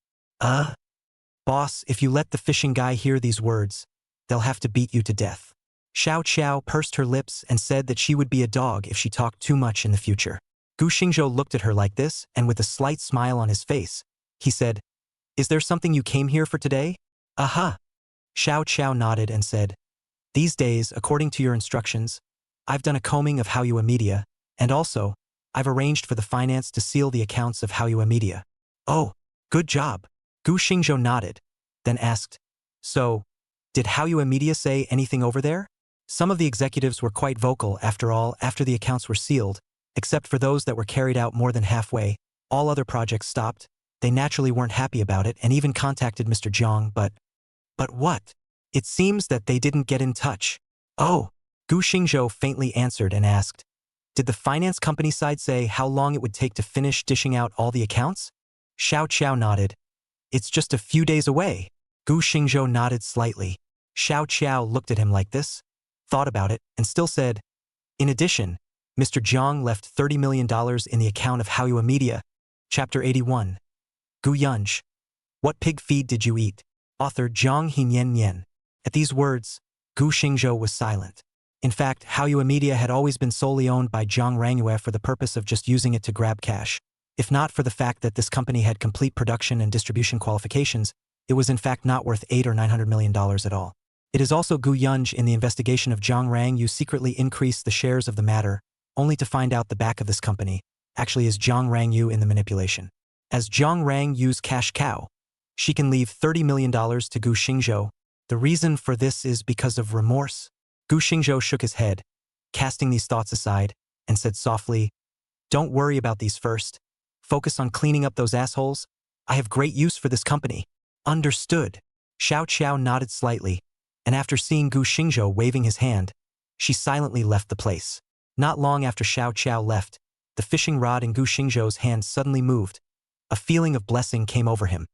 [SPEAKER 1] Boss, if you let the fishing guy hear these words, they'll have to beat you to death. Xiao Qiao pursed her lips and said that she would be a dog if she talked too much in the future. Gu Xingzhou looked at her like this, and with a slight smile on his face, he said, "Is there something you came here for today?" "Aha." Xiao Qiao nodded and said, "These days, according to your instructions, I've done a combing of Haoyue Media, and also, I've arranged for the finance to seal the accounts of Haoyue Media." "Oh, good job." Gu Xingzhou nodded, then asked, "So, did Haoyue Media say anything over there?" Some of the executives were quite vocal, after all, after the accounts were sealed, except for those that were carried out more than halfway. All other projects stopped. They naturally weren't happy about it and even contacted Mr. Jiang, but what? It seems that they didn't get in touch. "Oh," Gu Xingzhou faintly answered and asked, "Did the finance company side say how long it would take to finish dishing out all the accounts?" Xiao Qiao nodded. "It's just a few days away." Gu Xingzhou nodded slightly. Xiao Qiao looked at him like this, thought about it, and still said, "In addition, Mr. Jiang left $30 million in the account of Haoyue Media." Chapter 81. Gu Yunj. What pig feed did you eat? Author Zhang Hinian Nian. At these words, Gu Xingzhou was silent. In fact, Haoyue Media had always been solely owned by Jiang Rangyue for the purpose of just using it to grab cash. If not for the fact that this company had complete production and distribution qualifications, it was in fact not worth $800 or $900 million at all. It is also Gu Yunj in the investigation of Jiang Rangyue secretly increased the shares of the matter, only to find out the back of this company actually is Zhang Rangyu in the manipulation. As Zhang Rangyu's cash cow, she can leave $30 million to Gu Xingzhou. The reason for this is because of remorse. Gu Xingzhou shook his head, casting these thoughts aside, and said softly, "Don't worry about these first. Focus on cleaning up those assholes. I have great use for this company." Understood. Xiao Qiao nodded slightly, and after seeing Gu Xingzhou waving his hand, she silently left the place. Not long after Xiao Qiao left, the fishing rod in Gu Xingzhou's hand suddenly moved. A feeling of blessing came over him.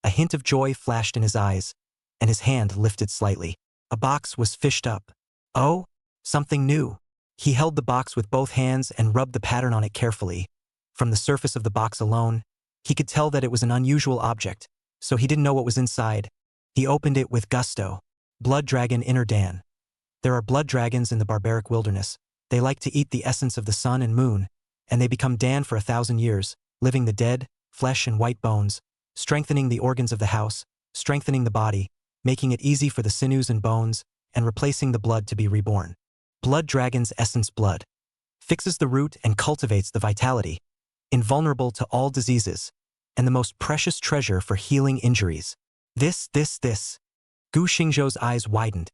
[SPEAKER 1] A hint of joy flashed in his eyes, and his hand lifted slightly. A box was fished up. Oh, something new. He held the box with both hands and rubbed the pattern on it carefully. From the surface of the box alone, he could tell that it was an unusual object, so he didn't know what was inside. He opened it with gusto. Blood Dragon Inner Dan. There are blood dragons in the barbaric wilderness. They like to eat the essence of the sun and moon, and they become Dan for 1,000 years, living the dead, flesh and white bones, strengthening the organs of the house, strengthening the body, making it easy for the sinews and bones, and replacing the blood to be reborn. Blood Dragon's essence blood fixes the root and cultivates the vitality, invulnerable to all diseases, and the most precious treasure for healing injuries. This. Gu Xingzhou's eyes widened.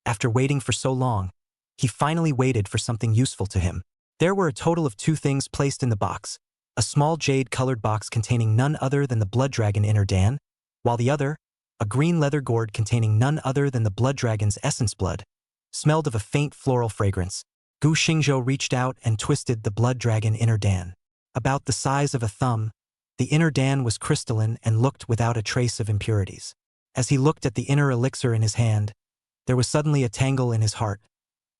[SPEAKER 1] After waiting for so long, he finally waited for something useful to him. There were a total of 2 things placed in the box. A small jade-colored box containing none other than the Blood Dragon Inner Dan, while the other, a green leather gourd containing none other than the Blood Dragon's essence blood, smelled of a faint floral fragrance. Gu Xingzhou reached out and twisted the Blood Dragon Inner Dan. About the size of a thumb, the Inner Dan was crystalline and looked without a trace of impurities. As he looked at the inner elixir in his hand, there was suddenly a tangle in his heart.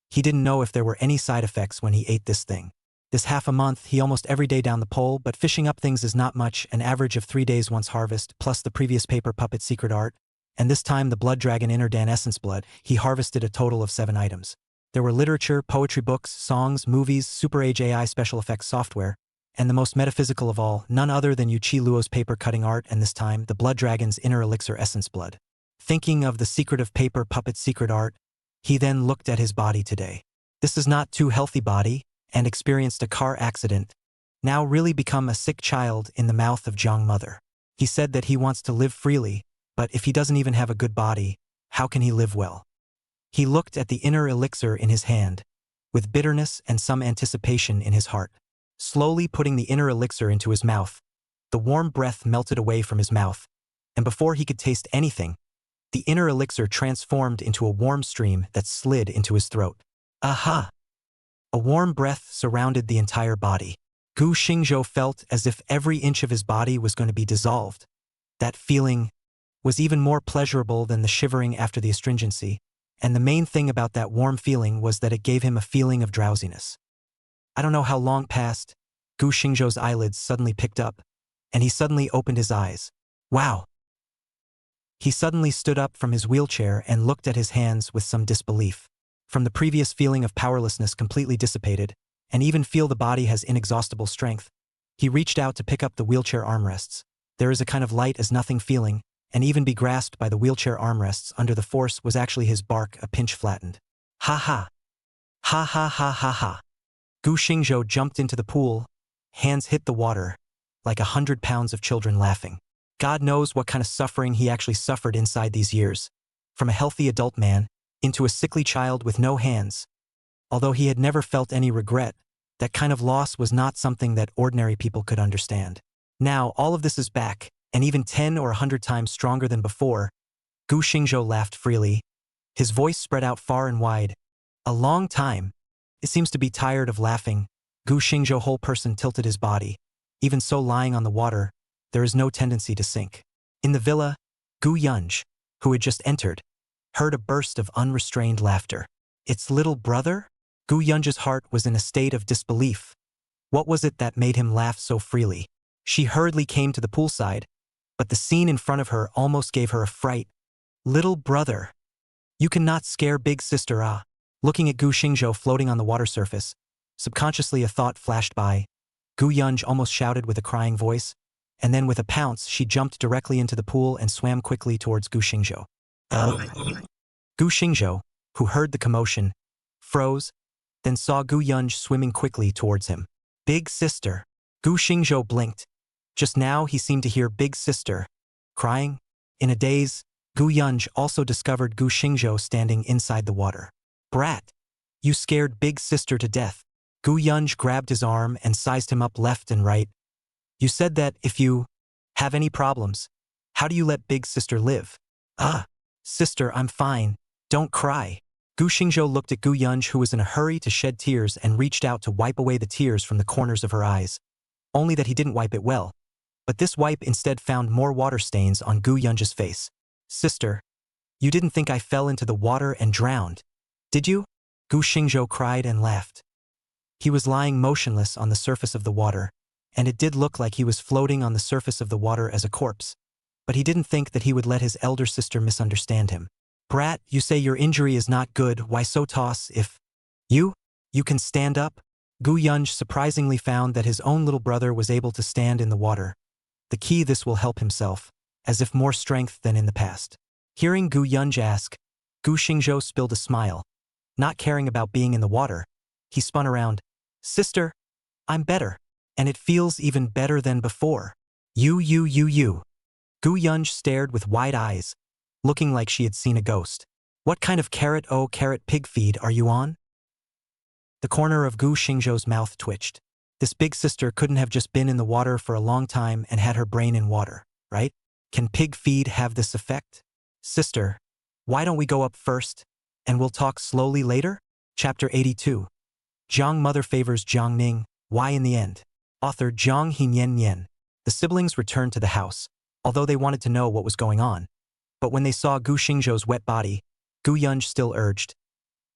[SPEAKER 1] He didn't know if there were any side effects when he ate this thing. This half a month, he almost every day down the pole, but fishing up things is not much, an average of 3 days once harvest, plus the previous paper puppet secret art, and this time the Blood Dragon Inner Dan essence blood, he harvested a total of 7 items. There were literature, poetry books, songs, movies, Super Age AI special effects software, and the most metaphysical of all, none other than Yu Qi Luo's paper cutting art, and this time, the Blood Dragon's inner elixir essence blood. Thinking of the secret of paper puppet secret art, he then looked at his body today. This is not too healthy body, and experienced a car accident, now really become a sick child in the mouth of Zhang Mother. He said that he wants to live freely, but if he doesn't even have a good body, how can he live well? He looked at the inner elixir in his hand, with bitterness and some anticipation in his heart. Slowly putting the inner elixir into his mouth, the warm breath melted away from his mouth, and before he could taste anything, the inner elixir transformed into a warm stream that slid into his throat. Aha! A warm breath surrounded the entire body. Gu Xingzhou felt as if every inch of his body was going to be dissolved. That feeling was even more pleasurable than the shivering after the astringency, and the main thing about that warm feeling was that it gave him a feeling of drowsiness. I don't know how long passed, Gu Xingzhou's eyelids suddenly picked up, and he suddenly opened his eyes. Wow! He suddenly stood up from his wheelchair and looked at his hands with some disbelief. From the previous feeling of powerlessness completely dissipated, and even feel the body has inexhaustible strength, he reached out to pick up the wheelchair armrests. There is a kind of light as nothing feeling, and even be grasped by the wheelchair armrests under the force was actually his bark a pinch flattened. Ha ha! Ha ha ha ha ha! Gu Xingzhou jumped into the pool, hands hit the water, like 100 pounds of children laughing. God knows what kind of suffering he actually suffered inside these years. From a healthy adult man, into a sickly child with no hands. Although he had never felt any regret, that kind of loss was not something that ordinary people could understand. Now, all of this is back, and even 10 or 100 times stronger than before. Gu Xingzhou laughed freely. His voice spread out far and wide. A long time. It seems to be tired of laughing. Gu Xingzhou whole person tilted his body. Even so lying on the water, there is no tendency to sink. In the villa, Gu Yunj, who had just entered, heard a burst of unrestrained laughter. Its little brother? Gu Yunj's heart was in a state of disbelief. What was it that made him laugh so freely? She hurriedly came to the poolside, but the scene in front of her almost gave her a fright. Little brother. You cannot scare big sister ah. Looking at Gu Xingzhou floating on the water surface, subconsciously a thought flashed by. Gu Yunj almost shouted with a crying voice, and then with a pounce she jumped directly into the pool and swam quickly towards Gu Xingzhou. Gu Xingzhou, who heard the commotion, froze, then saw Gu Yunj swimming quickly towards him. Big sister. Gu Xingzhou blinked. Just now he seemed to hear big sister crying. In a daze, Gu Yunj also discovered Gu Xingzhou standing inside the water. Brat! You scared big sister to death. Gu Yunj grabbed his arm and sized him up left and right. You said that if you have any problems, how do you let big sister live? Sister, I'm fine. Don't cry. Gu Xingzhou looked at Gu Yunj, who was in a hurry to shed tears, and reached out to wipe away the tears from the corners of her eyes. Only that he didn't wipe it well. But this wipe instead found more water stains on Gu Yunj's face. Sister, you didn't think I fell into the water and drowned, did you? Gu Xingzhou cried and laughed. He was lying motionless on the surface of the water, and it did look like he was floating on the surface of the water as a corpse. But he didn't think that he would let his elder sister misunderstand him. Brat, you say your injury is not good, why so toss if you can stand up? Gu Yunj surprisingly found that his own little brother was able to stand in the water. The key this will help himself, as if more strength than in the past. Hearing Gu Yunj ask, Gu Xingzhou spilled a smile. Not caring about being in the water, he spun around. Sister, I'm better, and it feels even better than before. You. Gu Yunj stared with wide eyes, looking like she had seen a ghost. What kind of carrot pig feed are you on? The corner of Gu Xingzhou's mouth twitched. This big sister couldn't have just been in the water for a long time and had her brain in water, right? Can pig feed have this effect? Sister, why don't we go up first, and we'll talk slowly later? Chapter 82. Jiang Mother Favors Jiang Ning, Why in the End? Author Jiang Hinyan. The siblings returned to the house, although they wanted to know what was going on. But when they saw Gu Xingzhou's wet body, Gu Yunj still urged,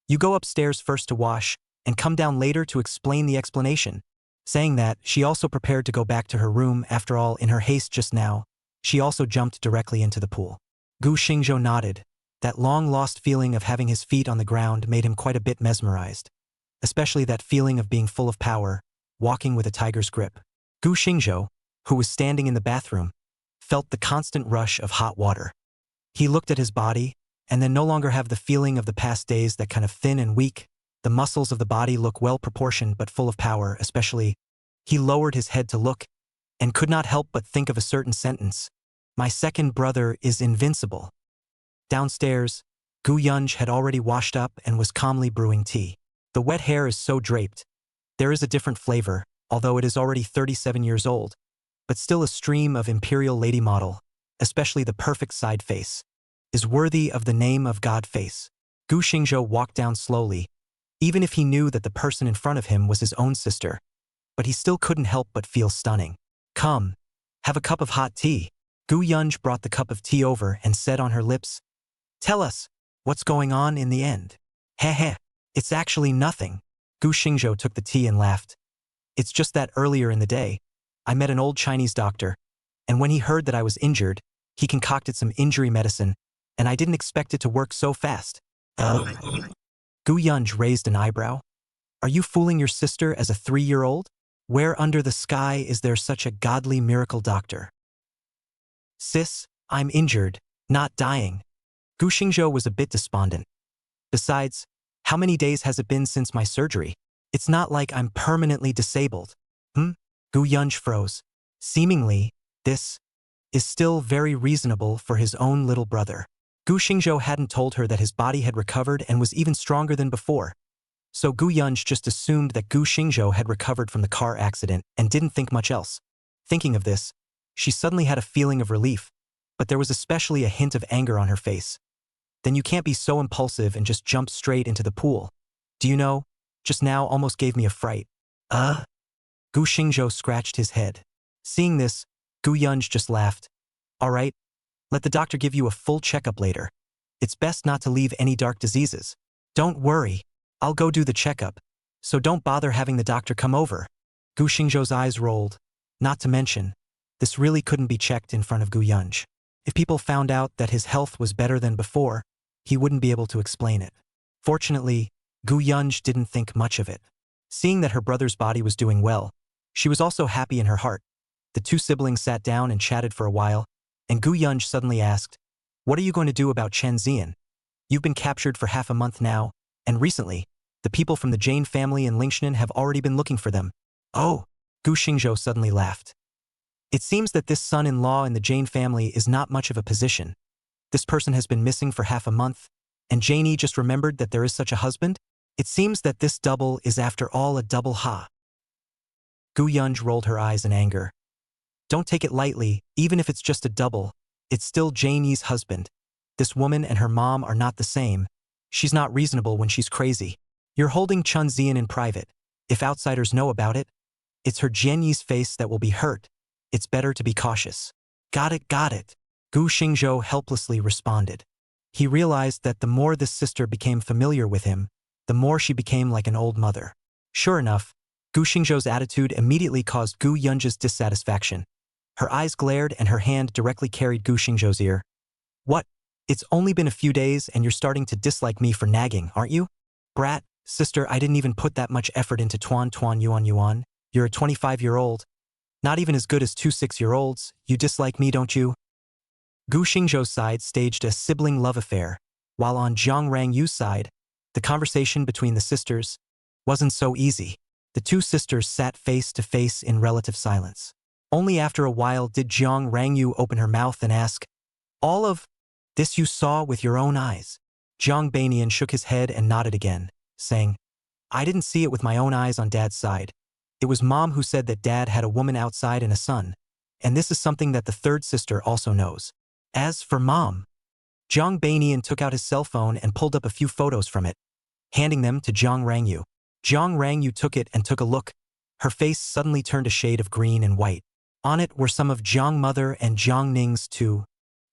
[SPEAKER 1] you go upstairs first to wash, and come down later to explain the explanation. Saying that, she also prepared to go back to her room. After all, in her haste just now, she also jumped directly into the pool. Gu Xingzhou nodded. That long-lost feeling of having his feet on the ground made him quite a bit mesmerized. Especially that feeling of being full of power, walking with a tiger's grip. Gu Xingzhou, who was standing in the bathroom, felt the constant rush of hot water. He looked at his body, and then no longer have the feeling of the past days, that kind of thin and weak. The muscles of the body look well-proportioned but full of power, especially. He lowered his head to look, and could not help but think of a certain sentence. My second brother is invincible. Downstairs, Gu Yunj had already washed up and was calmly brewing tea. The wet hair is so draped. There is a different flavor, although it is already 37 years old, but still a stream of imperial lady model, especially the perfect side face, is worthy of the name of God face. Gu Xingzhou walked down slowly, even if he knew that the person in front of him was his own sister, but he still couldn't help but feel stunning. Come, have a cup of hot tea. Gu Yunj brought the cup of tea over and said on her lips, tell us, what's going on in the end? Heh, it's actually nothing. Gu Xingzhou took the tea and laughed. It's just that earlier in the day, I met an old Chinese doctor, and when he heard that I was injured, he concocted some injury medicine, and I didn't expect it to work so fast. Gu Yunj raised an eyebrow. Are you fooling your sister as a 3-year-old? Where under the sky is there such a godly miracle doctor? Sis, I'm injured, not dying. Gu Xingzhou was a bit despondent. Besides, how many days has it been since my surgery? It's not like I'm permanently disabled. Gu Yunj froze. Seemingly, this is still very reasonable for his own little brother. Gu Xingzhou hadn't told her that his body had recovered and was even stronger than before. So Gu Yunj just assumed that Gu Xingzhou had recovered from the car accident and didn't think much else. Thinking of this, she suddenly had a feeling of relief, but there was especially a hint of anger on her face. Then you can't be so impulsive and just jump straight into the pool. Do you know, just now almost gave me a fright. Gu Xingzhou scratched his head. Seeing this, Gu Yunj just laughed. All right, let the doctor give you a full checkup later. It's best not to leave any dark diseases. Don't worry, I'll go do the checkup, so don't bother having the doctor come over. Gu Xingzhou's eyes rolled. Not to mention, this really couldn't be checked in front of Gu Yunj. If people found out that his health was better than before, he wouldn't be able to explain it. Fortunately, Gu Yunj didn't think much of it. Seeing that her brother's body was doing well, she was also happy in her heart. The two siblings sat down and chatted for a while, and Gu Yunj suddenly asked, what are you going to do about Chen Zian? You've been captured for half a month now, and recently, The people from the Jane family in Lingshan have already been looking for them. Oh, Gu Xingzhou suddenly laughed. It seems that this son-in-law in the Jane family is not much of a position. This person has been missing for half a month, and Janey just remembered that there is such a husband? It seems that this double is after all a double ha. Gu Yunj rolled her eyes in anger. Don't take it lightly, even if it's just a double. It's still Janey's husband. This woman and her mom are not the same. She's not reasonable when she's crazy. You're holding Chun Zian in private. If outsiders know about it, it's her Jianyi's face that will be hurt. It's better to be cautious. Got it, got it. Gu Xingzhou helplessly responded. He realized that the more this sister became familiar with him, the more she became like an old mother. Sure enough, Gu Xingzhou's attitude immediately caused Gu Yunj's dissatisfaction. Her eyes glared and her hand directly carried Gu Xingzhou's ear. What? It's only been a few days and you're starting to dislike me for nagging, aren't you? Brat, sister, I didn't even put that much effort into Tuan Yuan Yuan. You're a 25-year-old. Not even as good as 2 6-year-olds. You dislike me, don't you? Gu Xingzhou's side staged a sibling love affair, while on Zhang Rangyu's side, the conversation between the sisters wasn't so easy. The two sisters sat face to face in relative silence. Only after a while did Zhang Rangyu open her mouth and ask, all of this you saw with your own eyes? Zhang Banian shook his head and nodded again, saying, I didn't see it with my own eyes on Dad's side. It was Mom who said that Dad had a woman outside and a son, and this is something that the third sister also knows. As for Mom, Zhang Banian took out his cell phone and pulled up a few photos from it, handing them to Zhang Rangyu. Zhang Rangyu took it and took a look. Her face suddenly turned a shade of green and white. On it were some of Zhang Mother and Zhang Ning's too.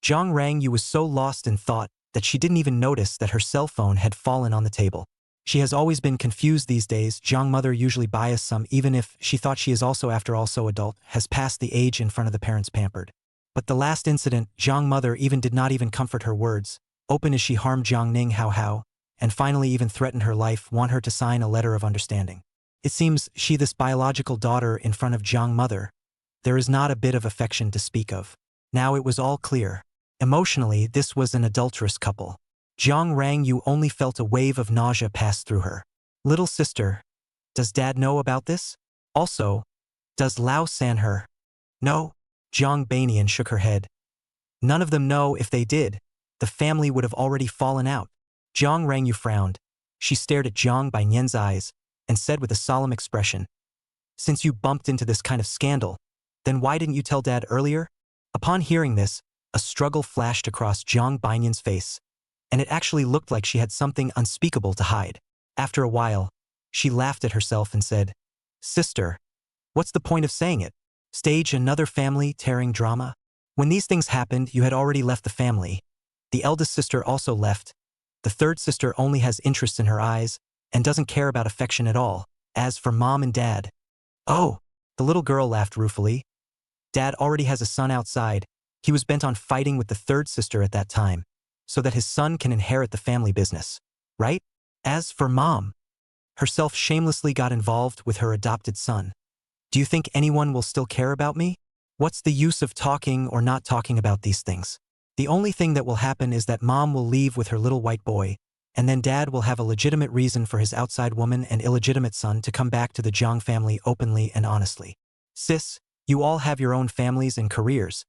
[SPEAKER 1] Zhang Rangyu was so lost in thought that she didn't even notice that her cell phone had fallen on the table. She has always been confused these days. Zhang Mother usually buys some even if she thought she is also after all so adult, has passed the age in front of the parents pampered. But the last incident, Zhang Mother even did not even comfort her words, open as she harmed Zhang Ning how, and finally even threatened her life, want her to sign a letter of understanding. It seems she this biological daughter in front of Zhang Mother, there is not a bit of affection to speak of. Now it was all clear. Emotionally, this was an adulterous couple. Zhang Rangyu only felt a wave of nausea pass through her. Little sister, does Dad know about this? Also, does Lao San her? No. Zhang Banian shook her head. None of them know. If they did, the family would have already fallen out. Zhang Rangyu frowned. She stared at Zhang Bainian's eyes and said with a solemn expression, since you bumped into this kind of scandal, then why didn't you tell Dad earlier? Upon hearing this, a struggle flashed across Zhang Bainian's face, and it actually looked like she had something unspeakable to hide. After a while, she laughed at herself and said, Sister, what's the point of saying it? Stage another family-tearing drama? When these things happened, you had already left the family. The eldest sister also left. The third sister only has interest in her eyes and doesn't care about affection at all. As for Mom and Dad, oh, the little girl laughed ruefully. Dad already has a son outside. He was bent on fighting with the third sister at that time, so that his son can inherit the family business, right? As for Mom, herself shamelessly got involved with her adopted son. Do you think anyone will still care about me? What's the use of talking or not talking about these things? The only thing that will happen is that Mom will leave with her little white boy, and then Dad will have a legitimate reason for his outside woman and illegitimate son to come back to the Zhang family openly and honestly. Sis, you all have your own families and careers,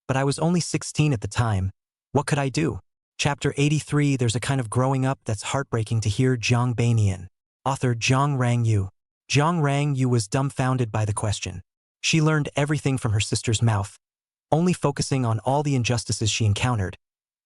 [SPEAKER 1] but I was only 16 at the time. What could I do? Chapter 83. There's a kind of growing up that's heartbreaking to hear. Zhang Banian. Author Zhang Rangyu. Zhang Rangyu was dumbfounded by the question. She learned everything from her sister's mouth, only focusing on all the injustices she encountered,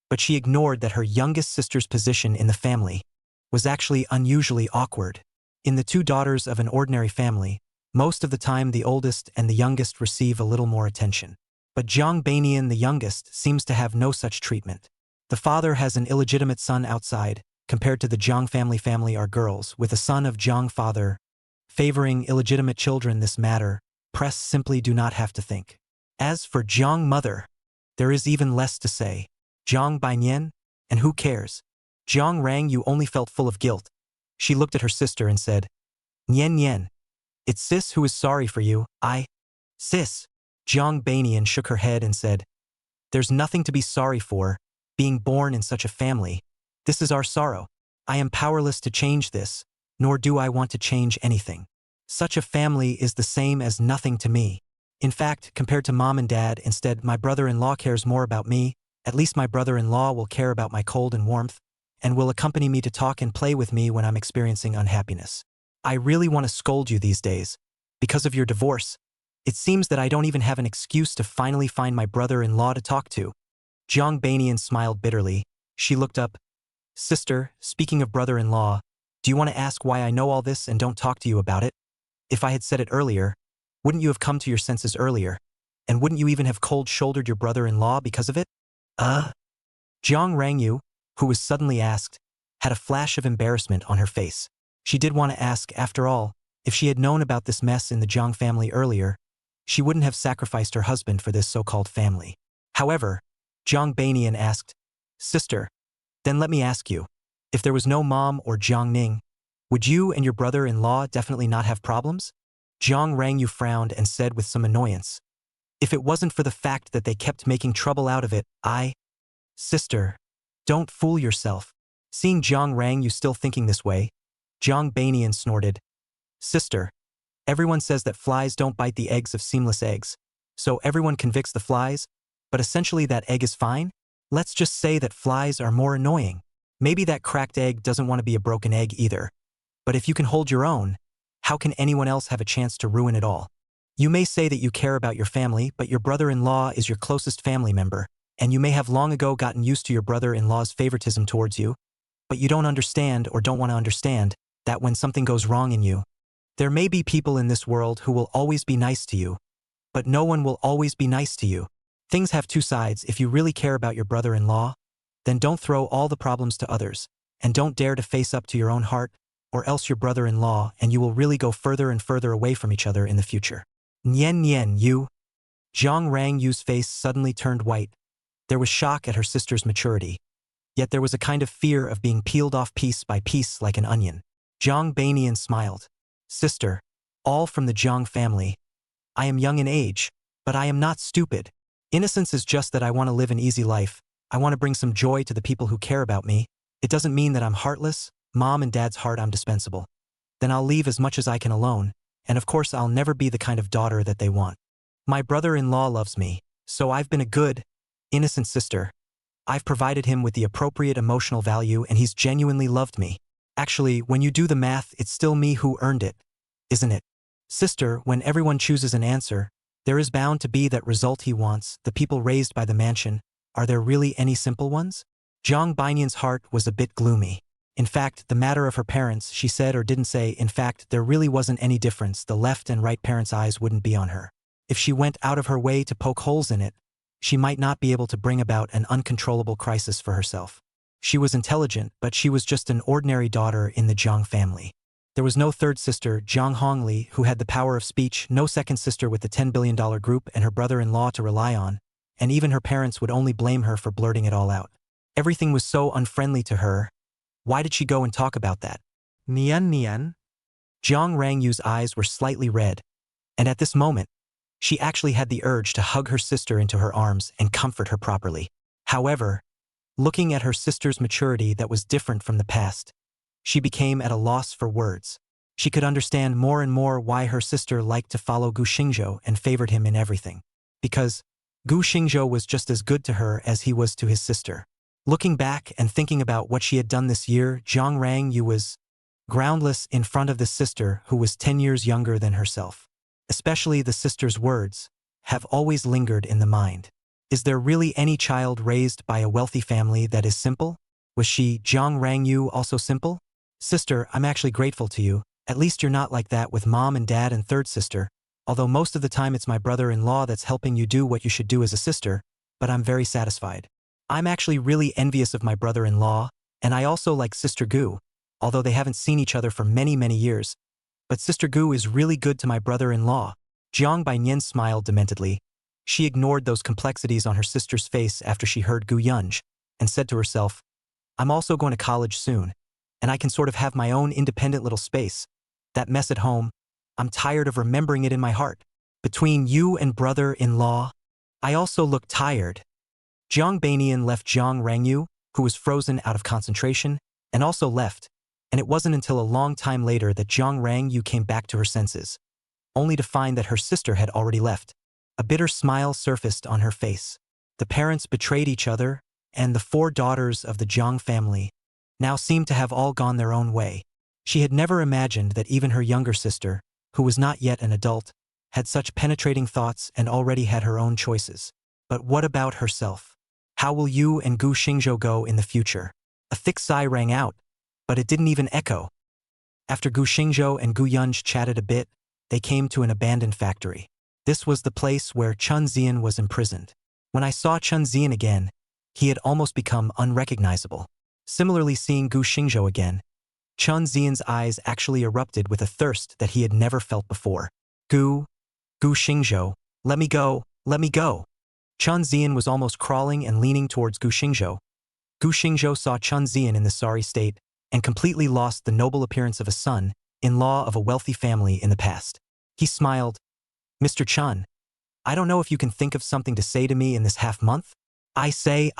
[SPEAKER 1] but she ignored that her youngest sister's position in the family was actually unusually awkward. In the two daughters of an ordinary family, most of the time the oldest and the youngest receive a little more attention. But Zhang Banian, the youngest, seems to have no such treatment. The father has an illegitimate son outside, compared to the Zhang family are girls, with a son of Zhang father. Favoring illegitimate children this matter, press simply do not have to think. As for Zhang mother, there is even less to say. Zhang Bainian, and who cares? Zhang Rangyu only felt full of guilt. She looked at her sister and said, Nian Nian, it's Sis who is sorry for you. Sis. Zhang Banian shook her head and said, there's nothing to be sorry for, being born in such a family. This is our sorrow. I am powerless to change this. nor do I want to change anything. Such a family is the same as nothing to me. In fact, compared to mom and dad, instead my brother-in-law cares more about me. At least my brother-in-law will care about my cold and warmth, and will accompany me to talk and play with me when I'm experiencing unhappiness. I really want to scold you these days. Because of your divorce, it seems that I don't even have an excuse to finally find my brother-in-law to talk to. Jiang Banian smiled bitterly. She looked up. Sister, speaking of brother-in-law, do you want to ask why I know all this and don't talk to you about it? If I had said it earlier, wouldn't you have come to your senses earlier? And wouldn't you even have cold-shouldered your brother-in-law because of it? Jiang Rangyu, who was suddenly asked, had a flash of embarrassment on her face. She did want to ask, after all, if she had known about this mess in the Jiang family earlier, she wouldn't have sacrificed her husband for this so-called family. However, Jiang Banian asked, Sister, then let me ask you, if there was no mom or Jiang Ning, would you and your brother-in-law definitely not have problems? Jiang Rangyu frowned and said with some annoyance, if it wasn't for the fact that they kept making trouble out of it, Sister, don't fool yourself. Seeing Jiang Rangyu still thinking this way, Jiang Banian snorted, Sister, everyone says that flies don't bite the eggs of seamless eggs, so everyone convicts the flies, but essentially that egg is fine? Let's just say that flies are more annoying. Maybe that cracked egg doesn't want to be a broken egg either. But if you can hold your own, how can anyone else have a chance to ruin it all? You may say that you care about your family, but your brother-in-law is your closest family member, and you may have long ago gotten used to your brother-in-law's favoritism towards you, but you don't understand or don't want to understand that when something goes wrong in you, there may be people in this world who will always be nice to you, but no one will always be nice to you. Things have two sides. If you really care about your brother-in-law, then don't throw all the problems to others, and don't dare to face up to your own heart, or else your brother-in-law and you will really go further and further away from each other in the future. Nian, you. Jiang Rangyu's face suddenly turned white. There was shock at her sister's maturity. Yet there was a kind of fear of being peeled off piece by piece like an onion. Jiang Banian smiled. Sister, all from the Jiang family. I am young in age, but I am not stupid. Innocence is just that I want to live an easy life. I want to bring some joy to the people who care about me. It doesn't mean that I'm heartless. Mom and Dad's heart I'm dispensable. Then I'll leave as much as I can alone, and of course I'll never be the kind of daughter that they want. My brother-in-law loves me, so I've been a good, innocent sister. I've provided him with the appropriate emotional value and he's genuinely loved me. Actually, when you do the math, it's still me who earned it, isn't it? Sister, when everyone chooses an answer, there is bound to be that result he wants. The people raised by the mansion, are there really any simple ones? Jiang Banian's heart was a bit gloomy. In fact, the matter of her parents, she said or didn't say, in fact, there really wasn't any difference. The left and right parents' eyes wouldn't be on her. If she went out of her way to poke holes in it, she might not be able to bring about an uncontrollable crisis for herself. She was intelligent, but she was just an ordinary daughter in the Jiang family. There was no third sister, Jiang Hongli, who had the power of speech, no second sister with the $10 billion group and her brother-in-law to rely on, and even her parents would only blame her for blurting it all out. Everything was so unfriendly to her. Why did she go and talk about that? Nian. Jiang Rangyu's eyes were slightly red, and at this moment, she actually had the urge to hug her sister into her arms and comfort her properly. However, looking at her sister's maturity that was different from the past, she became at a loss for words. She could understand more and more why her sister liked to follow Gu Xingzhou and favored him in everything. Because Gu Xingzhou was just as good to her as he was to his sister. Looking back and thinking about what she had done this year, Jiang Rangyu was groundless in front of the sister who was 10 years younger than herself. Especially the sister's words have always lingered in the mind. Is there really any child raised by a wealthy family that is simple? Was she, Jiang Rangyu, also simple? Sister, I'm actually grateful to you. At least you're not like that with mom and dad and third sister, although most of the time it's my brother-in-law that's helping you do what you should do as a sister, but I'm very satisfied. I'm actually really envious of my brother-in-law, and I also like Sister Gu, although they haven't seen each other for many, many years. But Sister Gu is really good to my brother-in-law. Jiang Baiyan smiled dementedly. She ignored those complexities on her sister's face after she heard Gu Yunj, and said to herself, I'm also going to college soon, and I can sort of have my own independent little space. That mess at home, I'm tired of remembering it in my heart. Between you and brother-in-law, I also look tired. Jiang Banian left Jiang Rangyu, who was frozen out of concentration, and also left, and it wasn't until a long time later that Jiang Rangyu came back to her senses, only to find that her sister had already left. A bitter smile surfaced on her face. The parents betrayed each other, and the 4 daughters of the Jiang family now seemed to have all gone their own way. She had never imagined that even her younger sister, who was not yet an adult, had such penetrating thoughts and already had her own choices. But what about herself? How will you and Gu Xingzhou go in the future? A thick sigh rang out, but it didn't even echo. After Gu Xingzhou and Gu Yunj chatted a bit, they came to an abandoned factory. This was the place where Chun Zian was imprisoned. When I saw Chun Zian again, he had almost become unrecognizable. Similarly, seeing Gu Xingzhou again, Chun Zian's eyes actually erupted with a thirst that he had never felt before. Gu Xingzhou, let me go, let me go. Chun Zian was almost crawling and leaning towards Gu Xingzhou. Gu Xingzhou saw Chun Zian in this sorry state and completely lost the noble appearance of a son-in-law of a wealthy family in the past. He smiled. Mr. Chun, I don't know if you can think of something to say to me in this half-month? I say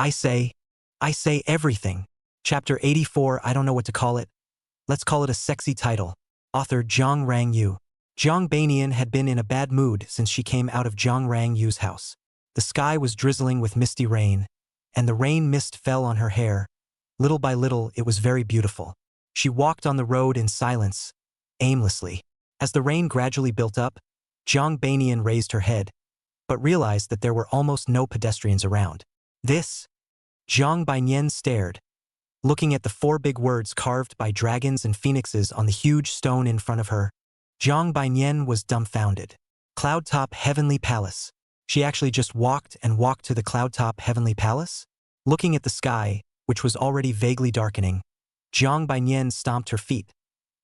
[SPEAKER 1] everything. Chapter 84, I don't know what to call it. Let's call it a sexy title. Author Jiang Rangyu. Jiang Banian had been in a bad mood since she came out of Jiang Rangyu's house. The sky was drizzling with misty rain, and the rain mist fell on her hair. Little by little, it was very beautiful. She walked on the road in silence, aimlessly. As the rain gradually built up, Jiang Banian raised her head, but realized that there were almost no pedestrians around. This? Jiang Banian stared, looking at the 4 big words carved by dragons and phoenixes on the huge stone in front of her. Jiang Banian was dumbfounded. Cloudtop Heavenly Palace. She actually just walked and walked to the Cloudtop Heavenly Palace? Looking at the sky, which was already vaguely darkening, Jiang Banian stomped her feet,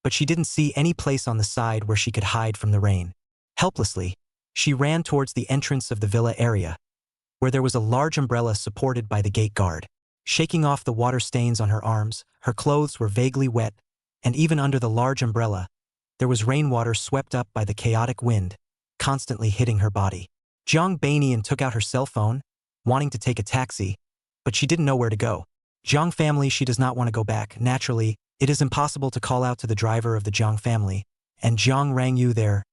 [SPEAKER 1] but she didn't see any place on the side where she could hide from the rain. Helplessly, she ran towards the entrance of the villa area, where there was a large umbrella supported by the gate guard. Shaking off the water stains on her arms, her clothes were vaguely wet, and even under the large umbrella, there was rainwater swept up by the chaotic wind, constantly hitting her body. Jiang Banian took out her cell phone, wanting to take a taxi, but she didn't know where to go. Jiang family, she does not want to go back. Naturally, it is impossible to call out to the driver of the Jiang family, and Jiang Rangyu there.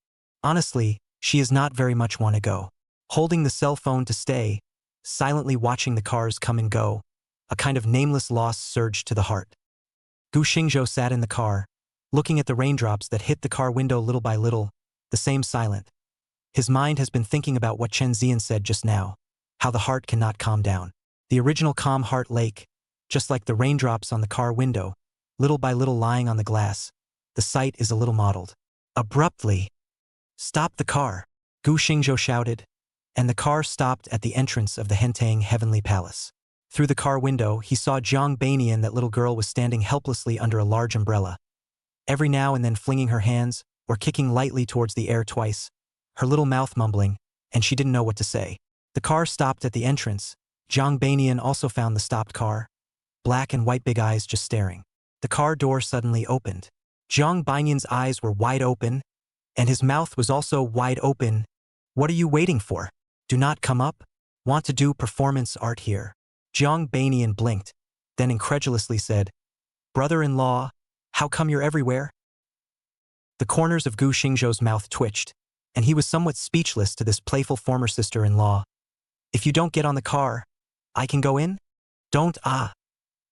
[SPEAKER 1] Honestly, she is not very much want to go. Holding the cell phone to stay, silently watching the cars come and go, a kind of nameless loss surged to the heart. Gu Xingzhou sat in the car, looking at the raindrops that hit the car window little by little, the same silent. His mind has been thinking about what Chen Zian said just now, how the heart cannot calm down. The original calm heart lake, just like the raindrops on the car window, little by little lying on the glass. The sight is a little mottled. Abruptly, "Stop the car!" Gu Xingzhou shouted, and the car stopped at the entrance of the Hentang Heavenly Palace. Through the car window, he saw Jiang Banian. That little girl was standing helplessly under a large umbrella, every now and then flinging her hands or kicking lightly towards the air twice, her little mouth mumbling, and she didn't know what to say. The car stopped at the entrance. Jiang Banian also found the stopped car, black and white big eyes just staring. The car door suddenly opened. Jiang Banian's eyes were wide open, and his mouth was also wide open. "What are you waiting for? Do not come up? Want to do performance art here?" Jiang Banian blinked, then incredulously said, "Brother-in-law, how come you're everywhere?" The corners of Gu Xingzhou's mouth twitched, and he was somewhat speechless to this playful former sister-in-law. "If you don't get on the car, I can go in? Don't ah.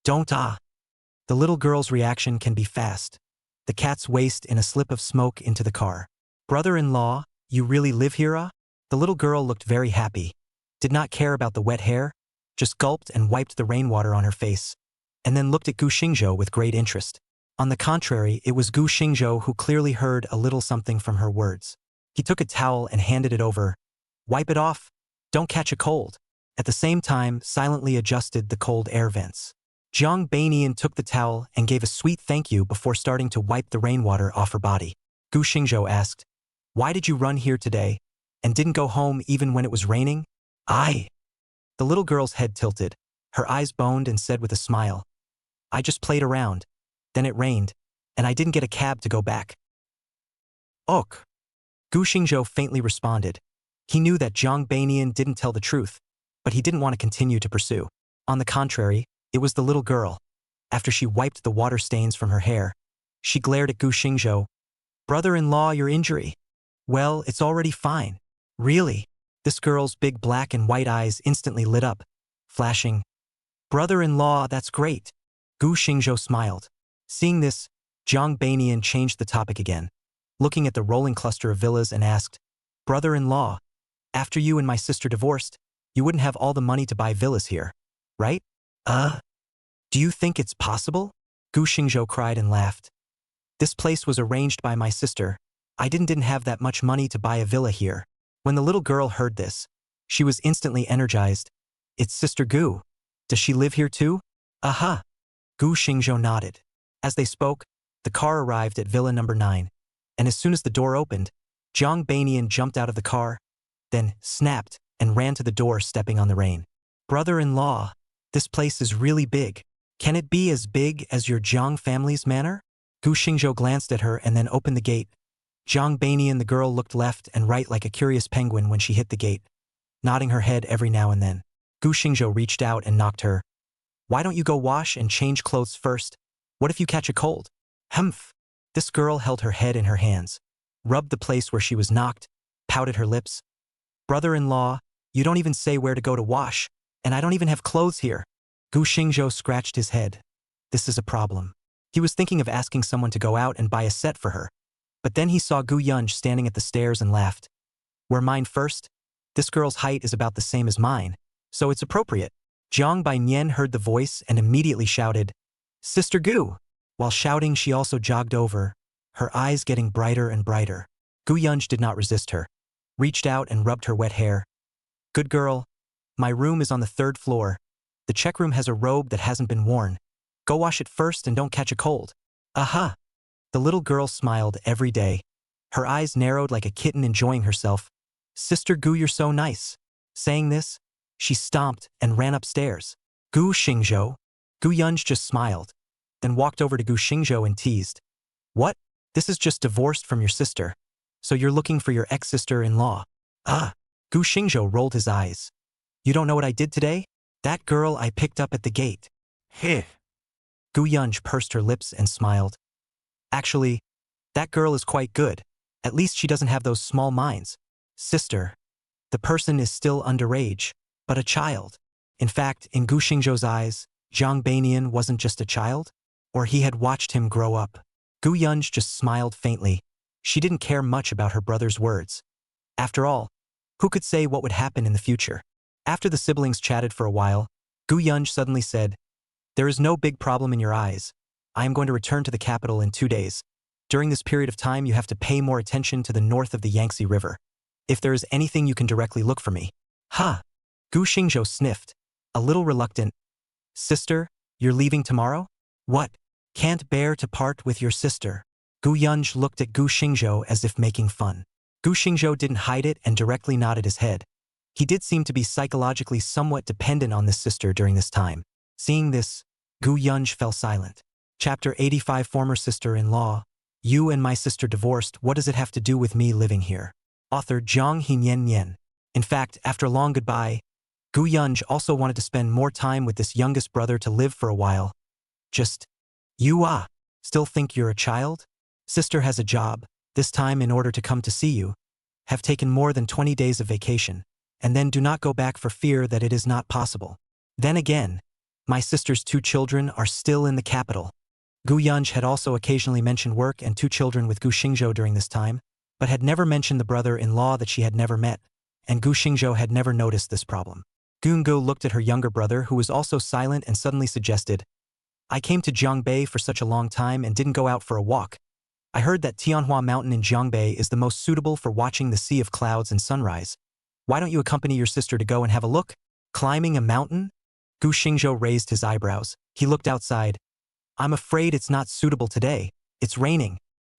[SPEAKER 1] The little girl's reaction can be fast. The cat's waist in a slip of smoke into the car. "Brother-in-law, you really live here, ah?" The little girl looked very happy, did not care about the wet hair, just gulped and wiped the rainwater on her face, and then looked at Gu Xingzhou with great interest. On the contrary, it was Gu Xingzhou who clearly heard a little something from her words. He took a towel and handed it over. "Wipe it off. Don't catch a cold." At the same time, silently adjusted the cold air vents. Jiang Banian took the towel and gave a sweet thank you before starting to wipe the rainwater off her body. Gu Xingzhou asked, "Why did you run here today, and didn't go home even when it was raining?" "I." The little girl's head tilted, her eyes boned, and said with a smile, "I just played around. Then it rained, and I didn't get a cab to go back." "Ok." Gu Xingzhou faintly responded. He knew that Jiang Banian didn't tell the truth, but he didn't want to continue to pursue. On the contrary, it was the little girl. After she wiped the water stains from her hair, She glared at Gu Xingzhou. Brother-in-law, your injury. Well, it's already fine. Really? This girl's big black and white eyes instantly lit up, flashing. Brother-in-law, that's great. Gu Xingzhou smiled. Seeing this, Zhang Banian changed the topic again, looking at the rolling cluster of villas and asked, Brother-in-law, after you and my sister divorced, you wouldn't have all the money to buy villas here, right? Do you think it's possible? Gu Xingzhou cried and laughed. This place was arranged by my sister. I didn't have that much money to buy a villa here. When the little girl heard this, she was instantly energized. It's Sister Gu. Does she live here too? Aha! Gu Xingzhou nodded. As they spoke, the car arrived at Villa number 9, and as soon as the door opened, Zhang Banian jumped out of the car, then snapped and ran to the door, stepping on the rain. Brother-in-law, this place is really big. Can it be as big as your Zhang family's manor? Gu Xingzhou glanced at her and then opened the gate. Zhang Banian, the girl, looked left and right like a curious penguin when she hit the gate, nodding her head every now and then. Gu Xingzhou reached out and knocked her. Why don't you go wash and change clothes first? What if you catch a cold? Humph. This girl held her head in her hands, rubbed the place where she was knocked, pouted her lips. Brother-in-law, you don't even say where to go to wash, and I don't even have clothes here. Gu Xingzhou scratched his head. This is a problem. He was thinking of asking someone to go out and buy a set for her, but then he saw Gu Yunj standing at the stairs and laughed. Wear mine first? This girl's height is about the same as mine, so it's appropriate. Jiang Baiyan heard the voice and immediately shouted, Sister Gu! While shouting, she also jogged over, her eyes getting brighter and brighter. Gu Yunj did not resist her, reached out and rubbed her wet hair. Good girl. My room is on the 3rd floor. The check room has a robe that hasn't been worn. Go wash it first and don't catch a cold. Aha! The little girl smiled every day. Her eyes narrowed like a kitten enjoying herself. Sister Gu, you're so nice. Saying this, she stomped and ran upstairs. Gu Xingzhou. Gu Yunj just smiled, then walked over to Gu Xingzhou and teased. What? This is just divorced from your sister. So you're looking for your ex-sister-in-law. Gu Xingzhou rolled his eyes. You don't know what I did today? That girl I picked up at the gate. Heh. Gu Yunj pursed her lips and smiled. Actually, that girl is quite good. At least she doesn't have those small minds. Sister. The person is still underage, but a child. In fact, in Gu Xingzhou's eyes, Zhang Banian wasn't just a child, or he had watched him grow up. Gu Yunj just smiled faintly. She didn't care much about her brother's words. After all, who could say what would happen in the future? After the siblings chatted for a while, Gu Yunj suddenly said, There is no big problem in your eyes. I am going to return to the capital in 2 days. During this period of time, you have to pay more attention to the north of the Yangtze River. If there is anything, you can directly look for me. Ha! Gu Xingzhou sniffed, a little reluctant. Sister, you're leaving tomorrow? What? Can't bear to part with your sister. Gu Yunj looked at Gu Xingzhou as if making fun. Gu Xingzhou didn't hide it and directly nodded his head. He did seem to be psychologically somewhat dependent on this sister during this time. Seeing this, Gu Yunj fell silent. Chapter 85. Former sister-in-law. You and my sister divorced. What does it have to do with me living here? Author Zhang Hinyan. In fact, after a long goodbye, Gu Yunj also wanted to spend more time with this youngest brother to live for a while. Just, you still think you're a child? Sister has a job, this time in order to come to see you. Have taken more than 20 days of vacation, and then do not go back for fear that it is not possible. Then again, my sister's 2 children are still in the capital. Gu Yunj had also occasionally mentioned work and 2 children with Gu Xingzhou during this time, but had never mentioned the brother-in-law that she had never met, and Gu Xingzhou had never noticed this problem. Gu looked at her younger brother, who was also silent, and suddenly suggested, I came to Jiangbei for such a long time and didn't go out for a walk. I heard that Tianhua Mountain in Jiangbei is the most suitable for watching the sea of clouds and sunrise. Why don't you accompany your sister to go and have a look? Climbing a mountain? Gu Xingzhou raised his eyebrows. He looked outside. I'm afraid it's not suitable today. It's raining.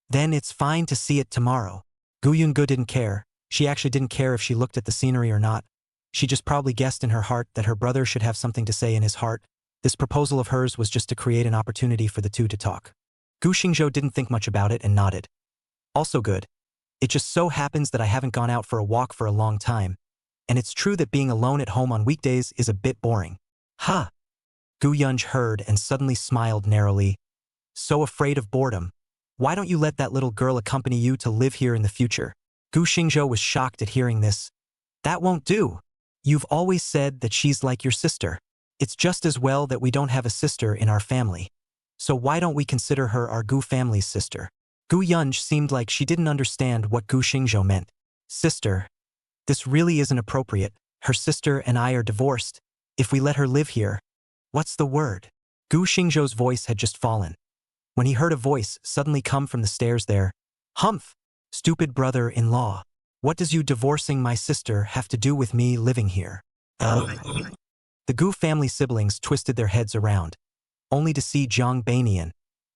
[SPEAKER 1] Then it's fine to see it tomorrow. Gu Yungu didn't care. She actually didn't care if she looked at the scenery or not. She just probably guessed in her heart that her brother should have something to say in his heart. This proposal of hers was just to create an opportunity for the two to talk. Gu Xingzhou didn't think much about it and nodded. Also good. It just so happens that I haven't gone out for a walk for a long time, and it's true that being alone at home on weekdays is a bit boring. Ha! Gu Yunj heard and suddenly smiled narrowly. So afraid of boredom. Why don't you let that little girl accompany you to live here in the future? Gu Xingzhou was shocked at hearing this. That won't do. You've always said that she's like your sister. It's just as well that we don't have a sister in our family. So why don't we consider her our Gu family's sister? Gu Yunj seemed like she didn't understand what Gu Xingzhou meant. Sister. This really isn't appropriate. Her sister and I are divorced. If we let her live here. What's the word? Gu Xingzhou's voice had just fallen. When he heard a voice suddenly come from the stairs there. Humph! Stupid brother-in-law. What does you divorcing my sister have to do with me living here? The Gu family siblings twisted their heads around, only to see Jiang Banian,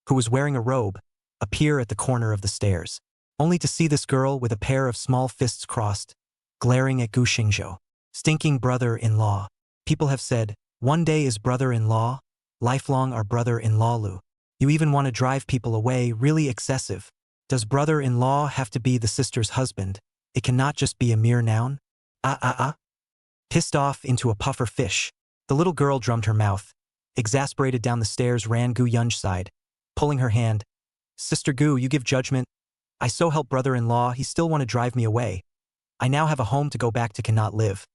[SPEAKER 1] who was wearing a robe, appear at the corner of the stairs, only to see this girl with a pair of small fists crossed, glaring at Gu Xingzhou. Stinking brother-in-law. People have said, one day is brother-in-law, lifelong are brother-in-law Lu. You even want to drive people away, really excessive. Does brother-in-law have to be the sister's husband? It cannot just be a mere noun? Pissed off into a puffer fish. The little girl drummed her mouth. Exasperated down the stairs ran Gu Yunj's side, pulling her hand. Sister Gu, you give judgment. I so help brother-in-law, he still want to drive me away. I now have a home to go back to cannot live.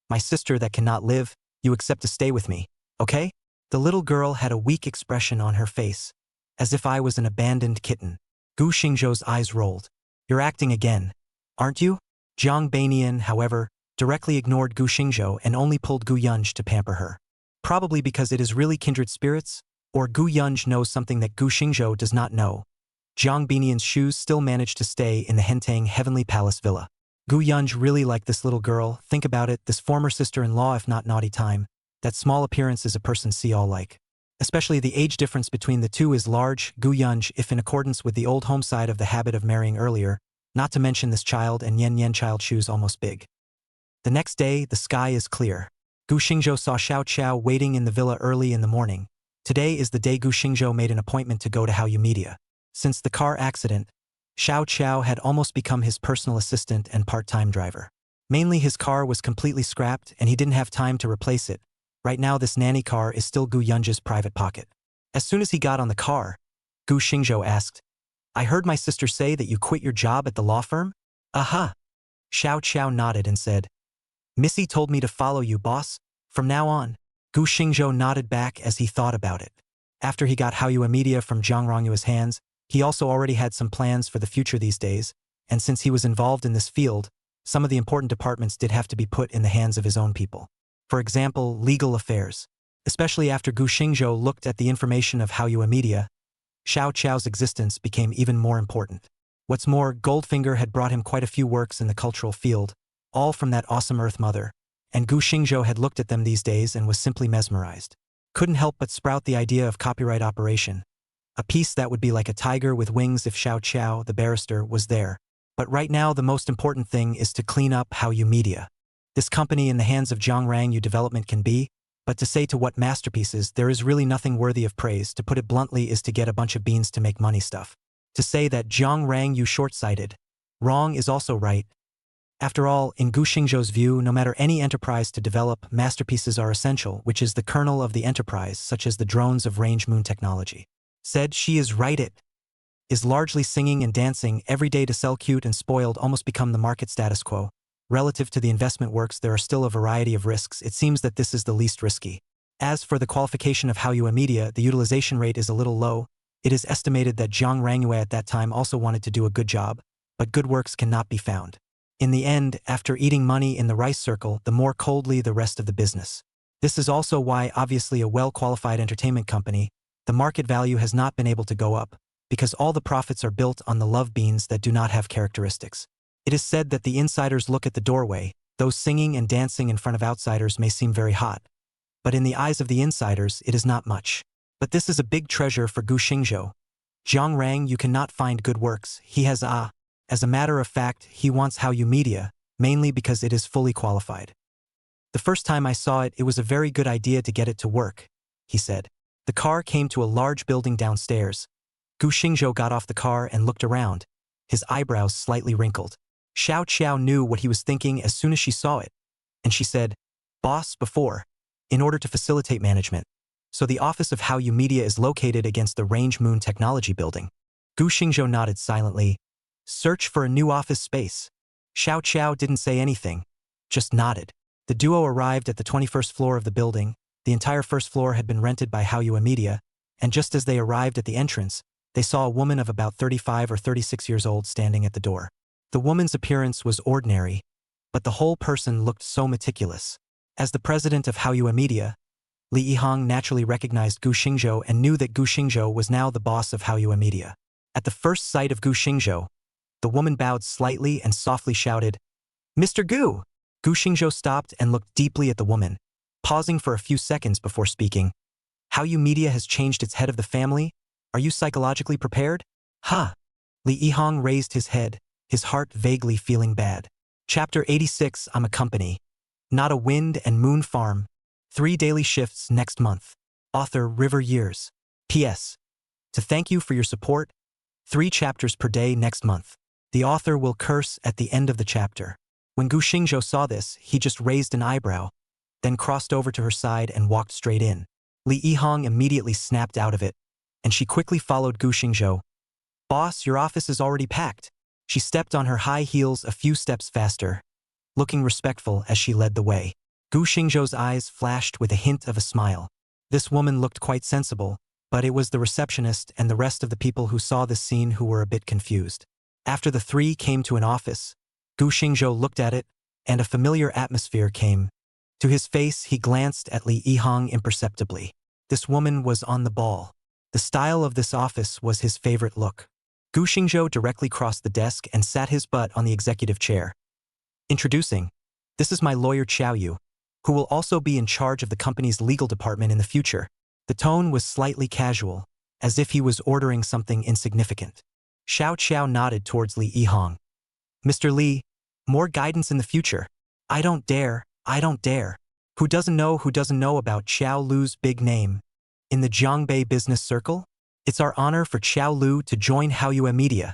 [SPEAKER 1] My sister that cannot live, you accept to stay with me, okay? The little girl had a weak expression on her face, as if I was an abandoned kitten. Gu Xingzhou's eyes rolled. You're acting again, aren't you? Jiang Banian, however, directly ignored Gu Xingzhou and only pulled Gu Yunj to pamper her. Probably because it is really kindred spirits, or Gu Yunj knows something that Gu Xingzhou does not know. Jiang Banian's shoes still managed to stay in the Hentang Heavenly Palace Villa. Gu Yunj really liked this little girl. Think about it, this former sister-in-law if not naughty time. That small appearance is a person see all like. Especially the age difference between the two is large. Gu Yunj, if in accordance with the old home side of the habit of marrying earlier, not to mention this child and Yen child shoes almost big. The next day, the sky is clear. Gu Xingzhou saw Xiao Qiao waiting in the villa early in the morning. Today is the day Gu Xingzhou made an appointment to go to Haoyu Media. Since the car accident, Xiao Qiao had almost become his personal assistant and part-time driver. Mainly his car was completely scrapped and he didn't have time to replace it. Right now this nanny car is still Gu Yunj's private pocket. As soon as he got on the car, Gu Xingzhou asked, I heard my sister say that you quit your job at the law firm? Aha! Xiao Qiao nodded and said, Missy told me to follow you, boss. From now on. Gu Xingzhou nodded back as he thought about it. After he got Haoyu Media from Zhang Rongyue's hands, he also already had some plans for the future these days, and since he was involved in this field, some of the important departments did have to be put in the hands of his own people. For example, legal affairs. Especially after Gu Xingzhou looked at the information of Haoyu Media, Xiao Qiao's existence became even more important. What's more, Goldfinger had brought him quite a few works in the cultural field, all from that awesome Earth Mother, and Gu Xingzhou had looked at them these days and was simply mesmerized. Couldn't help but sprout the idea of copyright operation. A piece that would be like a tiger with wings if Xiao Qiao, the barrister, was there. But right now the most important thing is to clean up Haoyu Media. This company in the hands of Zhang Rangyu development can be, but to say to what masterpieces there is really nothing worthy of praise, to put it bluntly, is to get a bunch of beans to make money stuff. To say that Zhang Rangyu short-sighted, wrong is also right. After all, in Gu Xingzhou's view, no matter any enterprise to develop, masterpieces are essential, which is the kernel of the enterprise, such as the drones of range moon technology. Said she is right, it is largely singing and dancing every day to sell cute and spoiled almost become the market status quo. Relative to the investment works, there are still a variety of risks. It seems that this is the least risky. As for the qualification of Haoyu Media, the utilization rate is a little low. It is estimated that Zhang Rangyue at that time also wanted to do a good job, but good works cannot be found. In the end, after eating money in the rice circle, the more coldly the rest of the business. This is also why, obviously a well-qualified entertainment company, the market value has not been able to go up, because all the profits are built on the love beans that do not have characteristics. It is said that the insiders look at the doorway, those singing and dancing in front of outsiders may seem very hot. But in the eyes of the insiders, it is not much. But this is a big treasure for Gu Xingzhou. Zhang Rang, you cannot find good works, he has As a matter of fact, he wants Haoyu Media, mainly because it is fully qualified. The first time I saw it, it was a very good idea to get it to work, he said. The car came to a large building downstairs. Gu Xingzhou got off the car and looked around, his eyebrows slightly wrinkled. Xiao Qiao knew what he was thinking as soon as she saw it, and she said, Boss, before, in order to facilitate management. So the office of Haoyu Media is located against the Range Moon Technology building. Gu Xingzhou nodded silently. Search for a new office space. Xiao Qiao didn't say anything, just nodded. The duo arrived at the 21st floor of the building. The entire first floor had been rented by Haoyue Media, and just as they arrived at the entrance, they saw a woman of about 35 or 36 years old standing at the door. The woman's appearance was ordinary, but the whole person looked so meticulous. As the president of Haoyue Media, Li Yihang naturally recognized Gu Xingzhou and knew that Gu Xingzhou was now the boss of Haoyue Media. At the first sight of Gu Xingzhou, the woman bowed slightly and softly shouted, "Mr. Gu!" Gu Xingzhou stopped and looked deeply at the woman, pausing for a few seconds before speaking. Haoyue Media has changed its head of the family? Are you psychologically prepared? Huh. Li Yihang raised his head, his heart vaguely feeling bad. Chapter 86, I'm a company. Not a wind and moon farm. 3 daily shifts next month. Author River Years. P.S. To thank you for your support, 3 chapters per day next month. The author will curse at the end of the chapter. When Gu Xingzhou saw this, he just raised an eyebrow, then crossed over to her side and walked straight in. Li Yihang immediately snapped out of it, and she quickly followed Gu Xingzhou. Boss, your office is already packed. She stepped on her high heels a few steps faster, looking respectful as she led the way. Gu Xingzhou's eyes flashed with a hint of a smile. This woman looked quite sensible, but it was the receptionist and the rest of the people who saw this scene who were a bit confused. After the 3 came to an office, Gu Xingzhou looked at it, and a familiar atmosphere came. To his face, he glanced at Li Yihang imperceptibly. This woman was on the ball. The style of this office was his favorite look. Gu Xingzhou directly crossed the desk and sat his butt on the executive chair. Introducing, this is my lawyer Xiao Yu, who will also be in charge of the company's legal department in the future. The tone was slightly casual, as if he was ordering something insignificant. Xiao Qiao nodded towards Li Yihang. Mr. Li, more guidance in the future. I don't dare. Who doesn't know about Xiao Lu's big name? In the Jiangbei business circle? It's our honor for Xiao Lu to join Haoyue Media.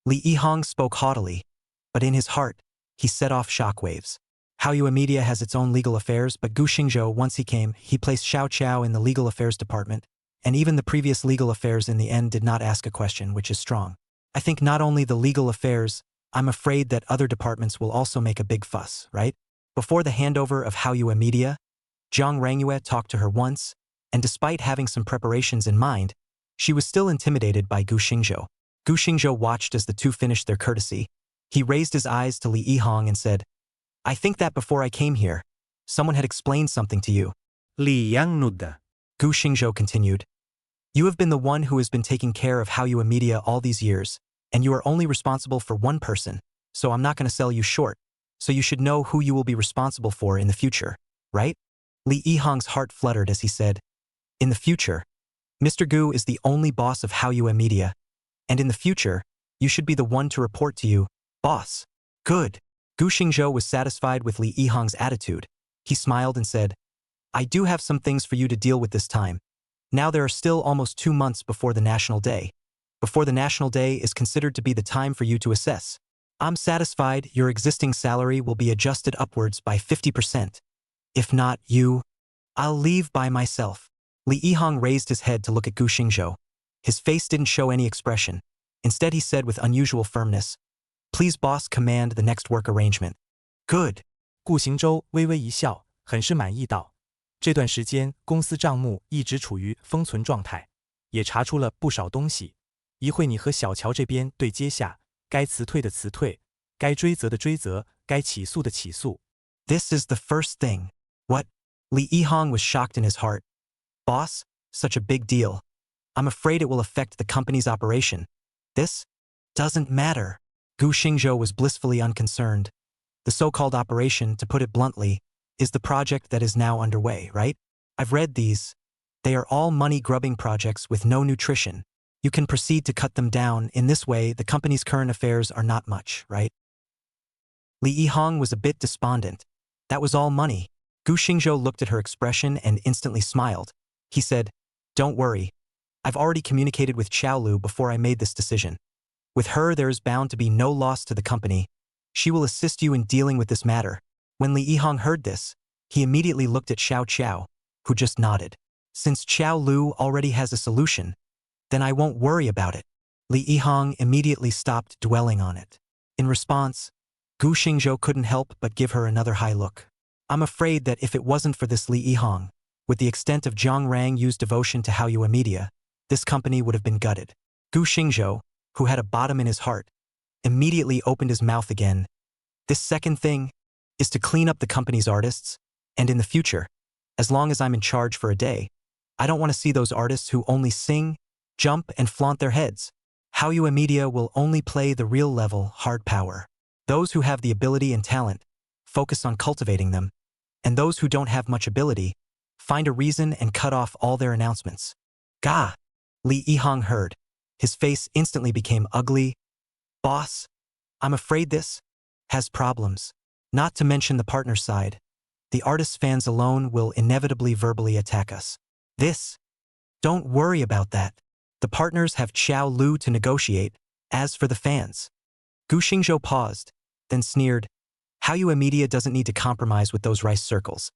[SPEAKER 1] Li Yihang spoke haughtily, but in his heart, he set off shockwaves. Haoyue Media has its own legal affairs, but Gu Xingzhou, once he came, he placed Xiao Qiao in the legal affairs department, and even the previous legal affairs in the end did not ask a question, which is strong. I think not only the legal affairs, I'm afraid that other departments will also make a big fuss, right? Before the handover of Haoyue Media, Zhang Rangyue talked to her once, and despite having some preparations in mind, she was still intimidated by Gu Xingzhou. Gu Xingzhou watched as the 2 finished their courtesy. He raised his eyes to Li Yihang and said, I think that before I came here, someone had explained something to you.
[SPEAKER 3] Li Yang nudda.
[SPEAKER 1] Gu Xingzhou continued, you have been the one who has been taking care of Haoyue Media all these years, and you are only responsible for one person, so I'm not going to sell you short. So you should know who you will be responsible for in the future, right? Li Yihang's heart fluttered as he said, in the future, Mr. Gu is the only boss of Haoyue Media, and in the future, you should be the one to report to you, boss. Good. Gu Xingzhou was satisfied with Li Yihang's attitude. He smiled and said, I do have some things for you to deal with this time. Now there are still almost 2 months before the National Day. Before the National Day is considered to be the time for you to assess. I'm satisfied your existing salary will be adjusted upwards by 50%. If not, I'll leave by myself. Li Yihang raised his head to look at Gu Xingzhou. His face didn't show any expression. Instead he said with unusual firmness, Please boss command the next work arrangement. Good.
[SPEAKER 2] 顾行舟微微一笑，很是满意道：“这段时间公司账目一直处于封存状态，也查出了不少东西。一会你和小乔这边对接下，该辞退的辞退，该追责的追责，该起诉的起诉。”
[SPEAKER 1] This is the first thing. What? Li Yihang was shocked in his heart. Boss, such a big deal. I'm afraid it will affect the company's operation. This doesn't matter. Gu Xingzhou was blissfully unconcerned. The so-called operation, to put it bluntly, is the project that is now underway, right? I've read these. They are all money-grubbing projects with no nutrition. You can proceed to cut them down. In this way, the company's current affairs are not much, right? Li Yihang was a bit despondent. That was all money. Gu Xingzhou looked at her expression and instantly smiled. He said, Don't worry. I've already communicated with Xiao Lu before I made this decision. With her, there is bound to be no loss to the company. She will assist you in dealing with this matter. When Li Yihang heard this, he immediately looked at Xiao Qiao, who just nodded. Since Xiao Lu already has a solution, then I won't worry about it. Li Yihong immediately stopped dwelling on it. In response, Gu Xingzhou couldn't help but give her another high look. I'm afraid that if it wasn't for this Li Yihong, with the extent of Zhang Rang Yu's devotion to Haoyue Media, this company would have been gutted. Gu Xingzhou, who had a bottom in his heart, immediately opened his mouth again. This second thing is to clean up the company's artists, and in the future, as long as I'm in charge for a day, I don't want to see those artists who only sing, jump, and flaunt their heads. Haoyue Media will only play the real level, hard power. Those who have the ability and talent, focus on cultivating them, and those who don't have much ability, find a reason and cut off all their announcements. Gah! Li Yihong heard. His face instantly became ugly. Boss, I'm afraid this has problems. Not to mention the partner side. The artist's fans alone will inevitably verbally attack us. Don't worry about that. The partners have Xiao Lu to negotiate. As for the fans. Gu Xingzhou paused, then sneered. Haoyue Media doesn't need to compromise with those rice circles.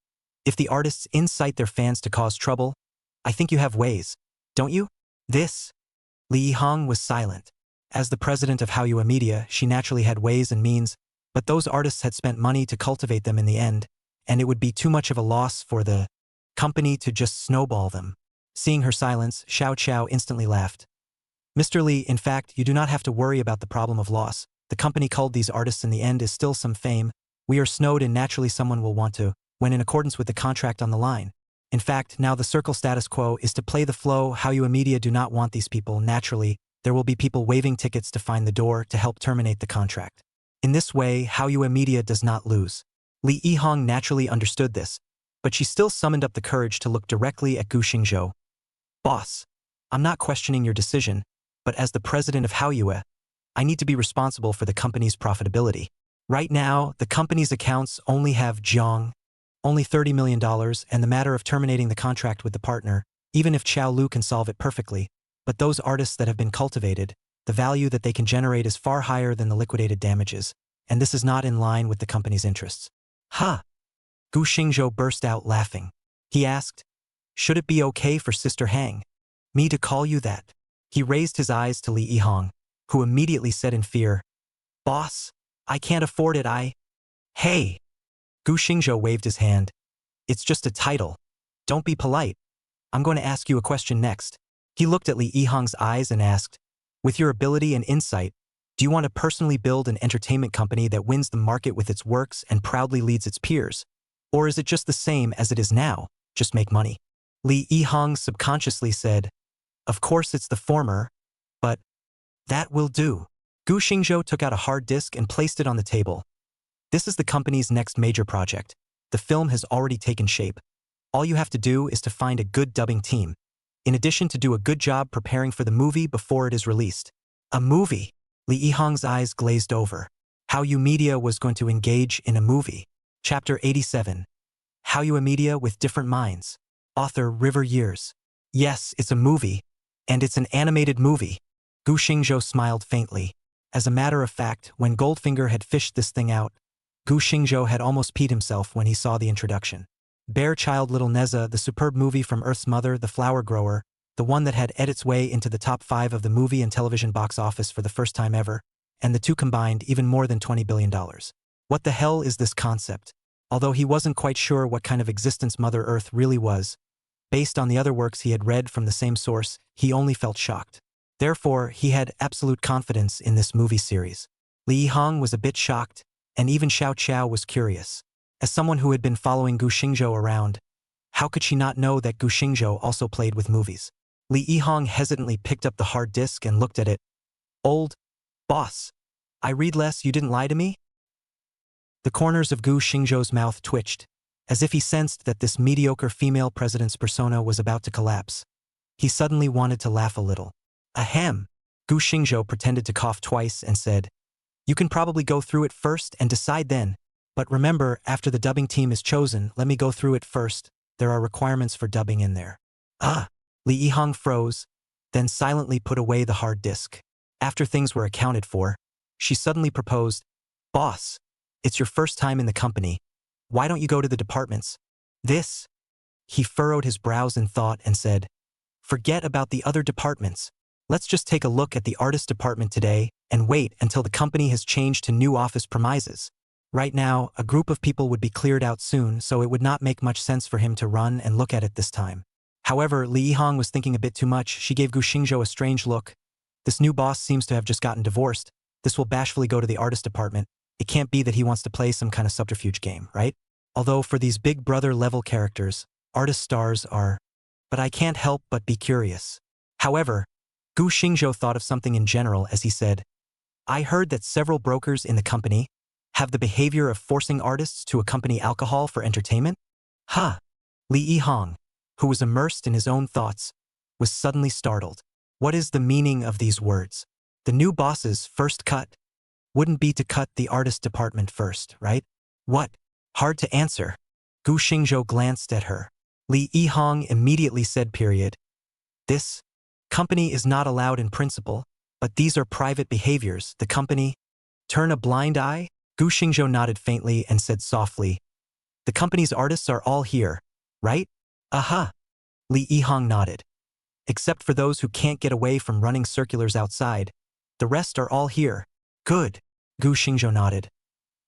[SPEAKER 1] If the artists incite their fans to cause trouble, I think you have ways, don't you? Li Yihong was silent. As the president of Haoyue Media, she naturally had ways and means, but those artists had spent money to cultivate them in the end, and it would be too much of a loss for the company to just snowball them. Seeing her silence, Xiao Qiao instantly laughed. Mr. Li, in fact, you do not have to worry about the problem of loss. The company culled these artists in the end is still some fame. We are snowed and naturally someone will want to, when in accordance with the contract on the line. In fact, now the circle status quo is to play the flow. Haoyue Media do not want these people. Naturally, there will be people waiving tickets to find the door to help terminate the contract. In this way, Haoyue Media does not lose. Li Yihong naturally understood this, but she still summoned up the courage to look directly at Gu Xingzhou. Boss, I'm not questioning your decision, but as the president of Haoyue, I need to be responsible for the company's profitability. Right now, the company's accounts only have only $30 million, and the matter of terminating the contract with the partner, even if Xiao Lu can solve it perfectly, but those artists that have been cultivated, the value that they can generate is far higher than the liquidated damages, and this is not in line with the company's interests. Huh! Gu Xingzhou burst out laughing. He asked, should it be okay for Sister Hang me to call you that? He raised his eyes to Li Yihong, who immediately said in fear, Boss, I can't afford it. Hey! Gu Xingzhou waved his hand. It's just a title. Don't be polite. I'm going to ask you a question next. He looked at Li Yihong's eyes and asked, with your ability and insight, do you want to personally build an entertainment company that wins the market with its works and proudly leads its peers? Or is it just the same as it is now, just make money? Li Yihong subconsciously said, of course it's the former, but that will do. Gu Xingzhou took out a hard disk and placed it on the table. This is the company's next major project. The film has already taken shape. All you have to do is to find a good dubbing team, in addition to do a good job preparing for the movie before it is released. A movie? Li Yihong's eyes glazed over. Haoyue Media was going to engage in a movie. Chapter 87. Haoyue Media with Different Minds. Author River Years. Yes, it's a movie. And it's an animated movie. Gu Xingzhou smiled faintly. As a matter of fact, when Goldfinger had fished this thing out, Gu Xingzhou had almost peed himself when he saw the introduction. Bear Child Little Neza, the superb movie from Earth's Mother, The Flower Grower, the one that had ed its way into the top 5 of the movie and television box office for the first time ever, and the two combined even more than $20 billion. What the hell is this concept? Although he wasn't quite sure what kind of existence Mother Earth really was, based on the other works he had read from the same source, he only felt shocked. Therefore, he had absolute confidence in this movie series. Li Yihong was a bit shocked, and even Xiao Qiao was curious. As someone who had been following Gu Xingzhou around, how could she not know that Gu Xingzhou also played with movies? Li Yihong hesitantly picked up the hard disk and looked at it. Old boss, I read less, you didn't lie to me? The corners of Gu Xingzhou's mouth twitched, as if he sensed that this mediocre female president's persona was about to collapse. He suddenly wanted to laugh a little. Ahem. Gu Xingzhou pretended to cough twice and said, you can probably go through it first and decide then. But remember, after the dubbing team is chosen, let me go through it first. There are requirements for dubbing in there. Li Yihong froze, then silently put away the hard disk. After things were accounted for, she suddenly proposed, Boss, it's your first time in the company. Why don't you go to the departments? He furrowed his brows in thought and said, forget about the other departments. Let's just take a look at the artist department today and wait until the company has changed to new office premises. Right now, a group of people would be cleared out soon, so it would not make much sense for him to run and look at it this time. However, Li Yihong was thinking a bit too much. She gave Gu Xingzhou a strange look. This new boss seems to have just gotten divorced. This will bashfully go to the artist department. It can't be that he wants to play some kind of subterfuge game, right? Although for these Big Brother level characters, artist stars are... But I can't help but be curious. However, Gu Xingzhou thought of something in general as he said, I heard that several brokers in the company have the behavior of forcing artists to accompany alcohol for entertainment? Huh. Li Yihong, who was immersed in his own thoughts, was suddenly startled. What is the meaning of these words? The new boss's first cut wouldn't be to cut the artist department first, right? What? Hard to answer. Gu Xingzhou glanced at her. Li Yihong immediately said, period. This company is not allowed in principle, but these are private behaviors. The company turn a blind eye? Gu Xingzhou nodded faintly and said softly, the company's artists are all here, right? Aha. Li Yihong nodded. Except for those who can't get away from running circulars outside. The rest are all here. Good. Gu Xingzhou nodded.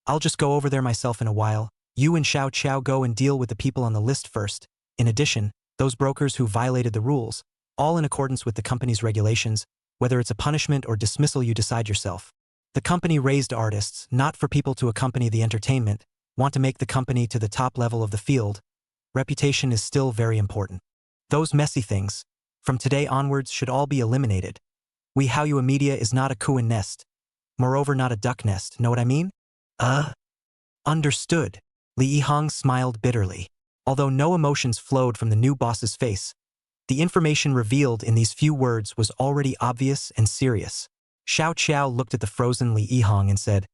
[SPEAKER 1] I'll just go over there myself in a while. You and Xiao Qiao go and deal with the people on the list first. In addition, those brokers who violated the rules, all in accordance with the company's regulations, whether it's a punishment or dismissal you decide yourself. The company raised artists, not for people to accompany the entertainment, want to make the company to the top level of the field. Reputation is still very important. Those messy things, from today onwards, should all be eliminated. We Haoyue Media is not a Kuan nest. Moreover, not a duck nest, know what I mean? Understood. Li Yihong smiled bitterly. Although no emotions flowed from the new boss's face, the information revealed in these few words was already obvious and serious. Xiao Qiao looked at the frozen Li Yihong and said,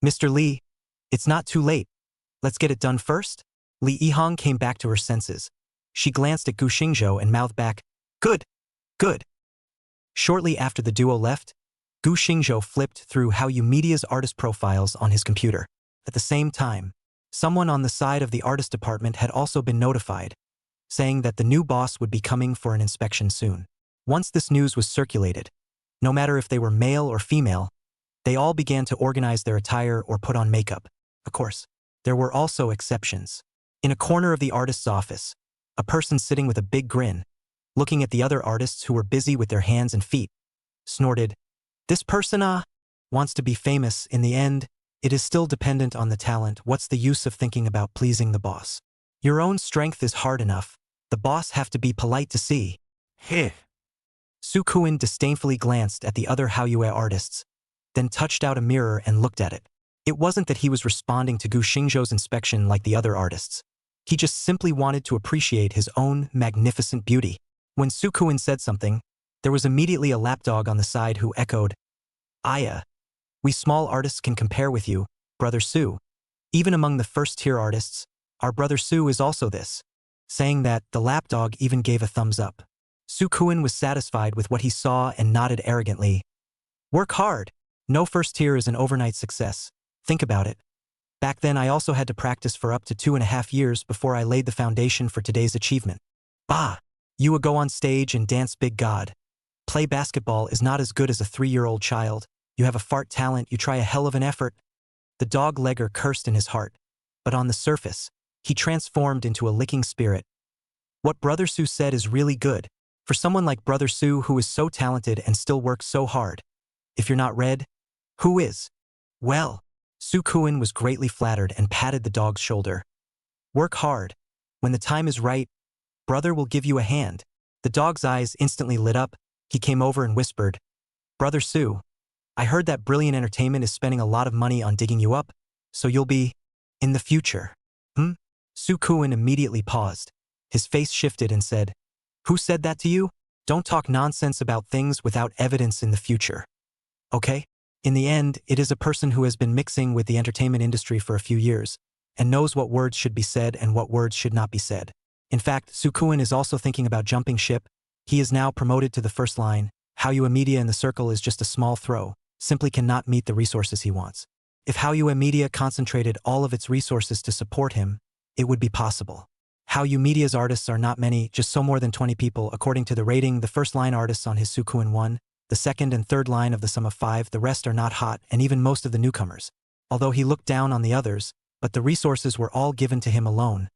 [SPEAKER 1] Mr. Li, it's not too late. Let's get it done first? Li Yihong came back to her senses. She glanced at Gu Xingzhou and mouthed back, good, good. Shortly after the duo left, Gu Xingzhou flipped through Haoyue Media's artist profiles on his computer. At the same time, someone on the side of the artist department had also been notified, saying that the new boss would be coming for an inspection soon. Once this news was circulated, no matter if they were male or female, they all began to organize their attire or put on makeup. Of course, there were also exceptions. In a corner of the artist's office, a person sitting with a big grin, looking at the other artists who were busy with their hands and feet, snorted, this person, wants to be famous. In the end, it is still dependent on the talent. What's the use of thinking about pleasing the boss? Your own strength is hard enough. The boss have to be polite to see. Heh. Su Kuan disdainfully glanced at the other Haoyue artists, then touched out a mirror and looked at it. It wasn't that he was responding to Gu Xingzhou's inspection like the other artists. He just simply wanted to appreciate his own magnificent beauty. When Su Kuan said something, there was immediately a lapdog on the side who echoed, Aya. We small artists can compare with you, Brother Su. Even among the first-tier artists, our Brother Su is also this. Saying that, the lapdog even gave a thumbs up. Su Kuan was satisfied with what he saw and nodded arrogantly. Work hard. No first tier is an overnight success. Think about it. Back then I also had to practice for up to 2.5 years before I laid the foundation for today's achievement. Bah! You would go on stage and dance Big God. Play basketball is not as good as a 3-year-old child. You have a fart talent, you try a hell of an effort. The dog-legger cursed in his heart, but on the surface, he transformed into a licking spirit. What Brother Su said is really good. For someone like Brother Su who is so talented and still works so hard. If you're not red, who is? Well, Su Kuan was greatly flattered and patted the dog's shoulder. Work hard. When the time is right, brother will give you a hand. The dog's eyes instantly lit up. He came over and whispered, Brother Su, I heard that Brilliant Entertainment is spending a lot of money on digging you up, so you'll be in the future. Su Kuan immediately paused. His face shifted and said, Who said that to you? Don't talk nonsense about things without evidence in the future. Okay? In the end, it is a person who has been mixing with the entertainment industry for a few years and knows what words should be said and what words should not be said. In fact, Su Kuan is also thinking about jumping ship. He is now promoted to the first line. Haoyue Media in the circle is just a small throw, simply cannot meet the resources he wants. If Haoyue Media concentrated all of its resources to support him, it would be possible. Hallyu Media's artists are not many, just so more than 20 people. According to the rating, the first line artists on his Sukuin 1, the second and third line of the sum of 5, the rest are not hot, and even most of the newcomers. Although he looked down on the others, but the resources were all given to him alone.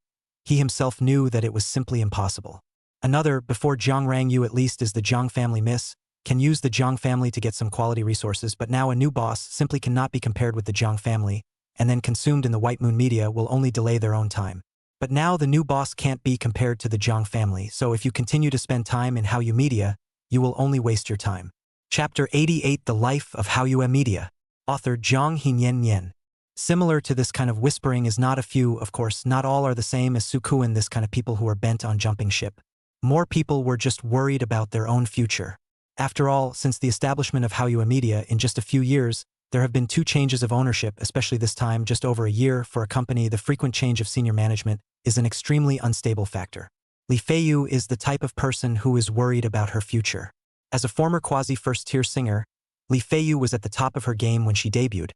[SPEAKER 1] He himself knew that it was simply impossible. Another, before Jiang Rangyu at least, is the Jiang family miss, can use the Jiang family to get some quality resources, but now a new boss simply cannot be compared with the Jiang family, and then consumed in the White Moon media will only delay their own time. But now the new boss can't be compared to the Jiang family, so if you continue to spend time in Hallyu Media, you will only waste your time. Chapter 88: The Life of Hallyu Media. Author Zhang Hinyan Yen. Similar to this kind of whispering is not a few, of course, not all are the same as Sukuin, this kind of people who are bent on jumping ship. More people were just worried about their own future. After all, since the establishment of Hallyu Media in just a few years, there have been 2 changes of ownership, especially this time just over a year. For a company, the frequent change of senior management is an extremely unstable factor. Li Feiyu is the type of person who is worried about her future. As a former quasi-first-tier singer, Li Feiyu was at the top of her game when she debuted,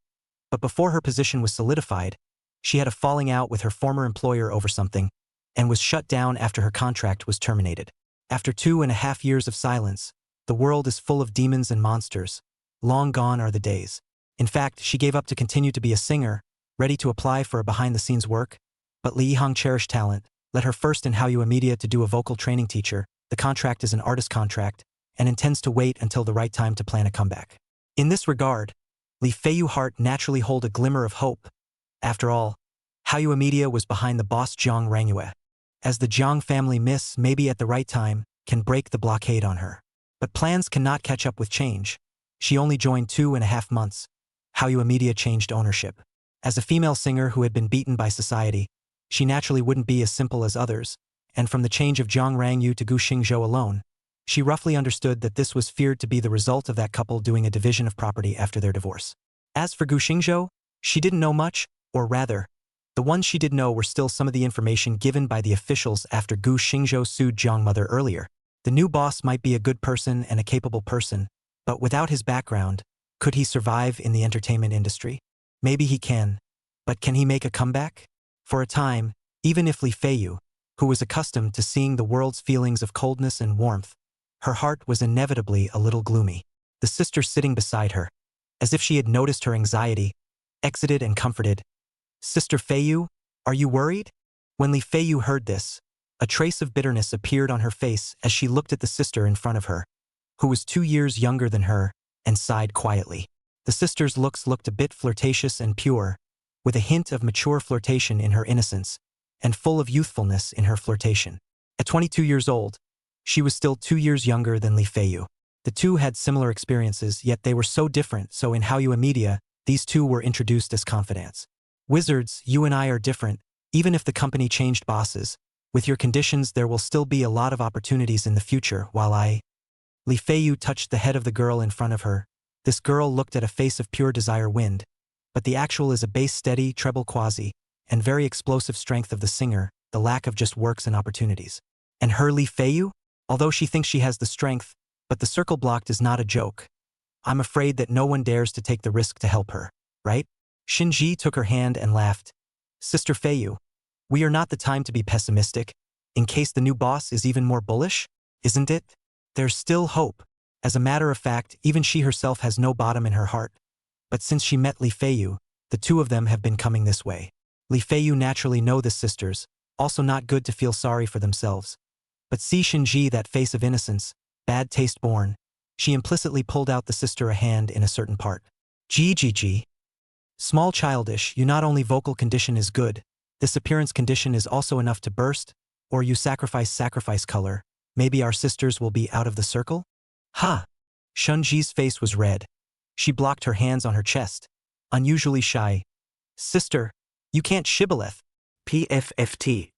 [SPEAKER 1] but before her position was solidified, she had a falling out with her former employer over something, and was shut down after her contract was terminated. After 2.5 years of silence, the world is full of demons and monsters. Long gone are the days. In fact, she gave up to continue to be a singer, ready to apply for a behind-the-scenes work, but Li Yihang cherished talent, led her first in Hallyu Media to do a vocal training teacher. The contract is an artist contract, and intends to wait until the right time to plan a comeback. In this regard, Li Feiyu's heart naturally hold a glimmer of hope. After all, Hallyu Media was behind the boss Jiang Rangyue. As the Jiang family miss, maybe at the right time, can break the blockade on her. But plans cannot catch up with change. She only joined 2.5 months. Hallyu Media changed ownership. As a female singer who had been beaten by society, she naturally wouldn't be as simple as others, and from the change of Jiang Rangyu to Gu Xingzhou alone, she roughly understood that this was feared to be the result of that couple doing a division of property after their divorce. As for Gu Xingzhou, she didn't know much, or rather, the ones she did know were still some of the information given by the officials after Gu Xingzhou sued Jiang Mother earlier. The new boss might be a good person and a capable person, but without his background, could he survive in the entertainment industry? Maybe he can, but can he make a comeback? For a time, even if Li Feiyu, who was accustomed to seeing the world's feelings of coldness and warmth, her heart was inevitably a little gloomy. The sister sitting beside her, as if she had noticed her anxiety, exited and comforted. "Sister Feiyu, are you worried?" When Li Feiyu heard this, a trace of bitterness appeared on her face as she looked at the sister in front of her, who was 2 years younger than her, and sighed quietly. The sister's looks looked a bit flirtatious and pure, with a hint of mature flirtation in her innocence, and full of youthfulness in her flirtation. At 22 years old, she was still 2 years younger than Li Feiyu. The two had similar experiences, yet they were so different, so in Hallyu Media, these two were introduced as confidants. "Wizards, you and I are different, even if the company changed bosses. With your conditions there will still be a lot of opportunities in the future, while I..." Li Feiyu touched the head of the girl in front of her. This girl looked at a face of pure desire wind, but the actual is a bass steady, treble quasi, and very explosive strength of the singer, the lack of just works and opportunities. And her Li Feiyu? Although she thinks she has the strength, but the circle blocked is not a joke. I'm afraid that no one dares to take the risk to help her, right? Shinji took her hand and laughed. "Sister Feiyu, we are not the time to be pessimistic, in case the new boss is even more bullish, isn't it? There's still hope." As a matter of fact, even she herself has no bottom in her heart. But since she met Li Feiyu, the two of them have been coming this way. Li Feiyu naturally know the sisters, also not good to feel sorry for themselves. But see Shinji, that face of innocence, bad taste born. She implicitly pulled out the sister a hand in a certain part. "Gigi. Small childish, you not only vocal condition is good, this appearance condition is also enough to burst, or you sacrifice color, maybe our sisters will be out of the circle?" "Ha!" Shunji's face was red. She blocked her hands on her chest, unusually shy. "Sister, you can't shibboleth."
[SPEAKER 3] PFFT.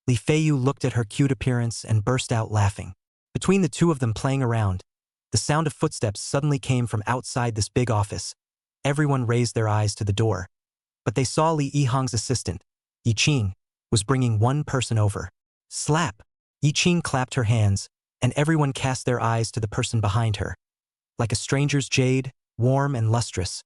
[SPEAKER 1] Li Feiyu looked at her cute appearance and burst out laughing. Between the two of them playing around, the sound of footsteps suddenly came from outside this big office. Everyone raised their eyes to the door, but they saw Li Yihang's assistant, Yi Qing, was bringing one person over. Slap! Yi Qing clapped her hands, and everyone cast their eyes to the person behind her. Like a stranger's jade, warm and lustrous,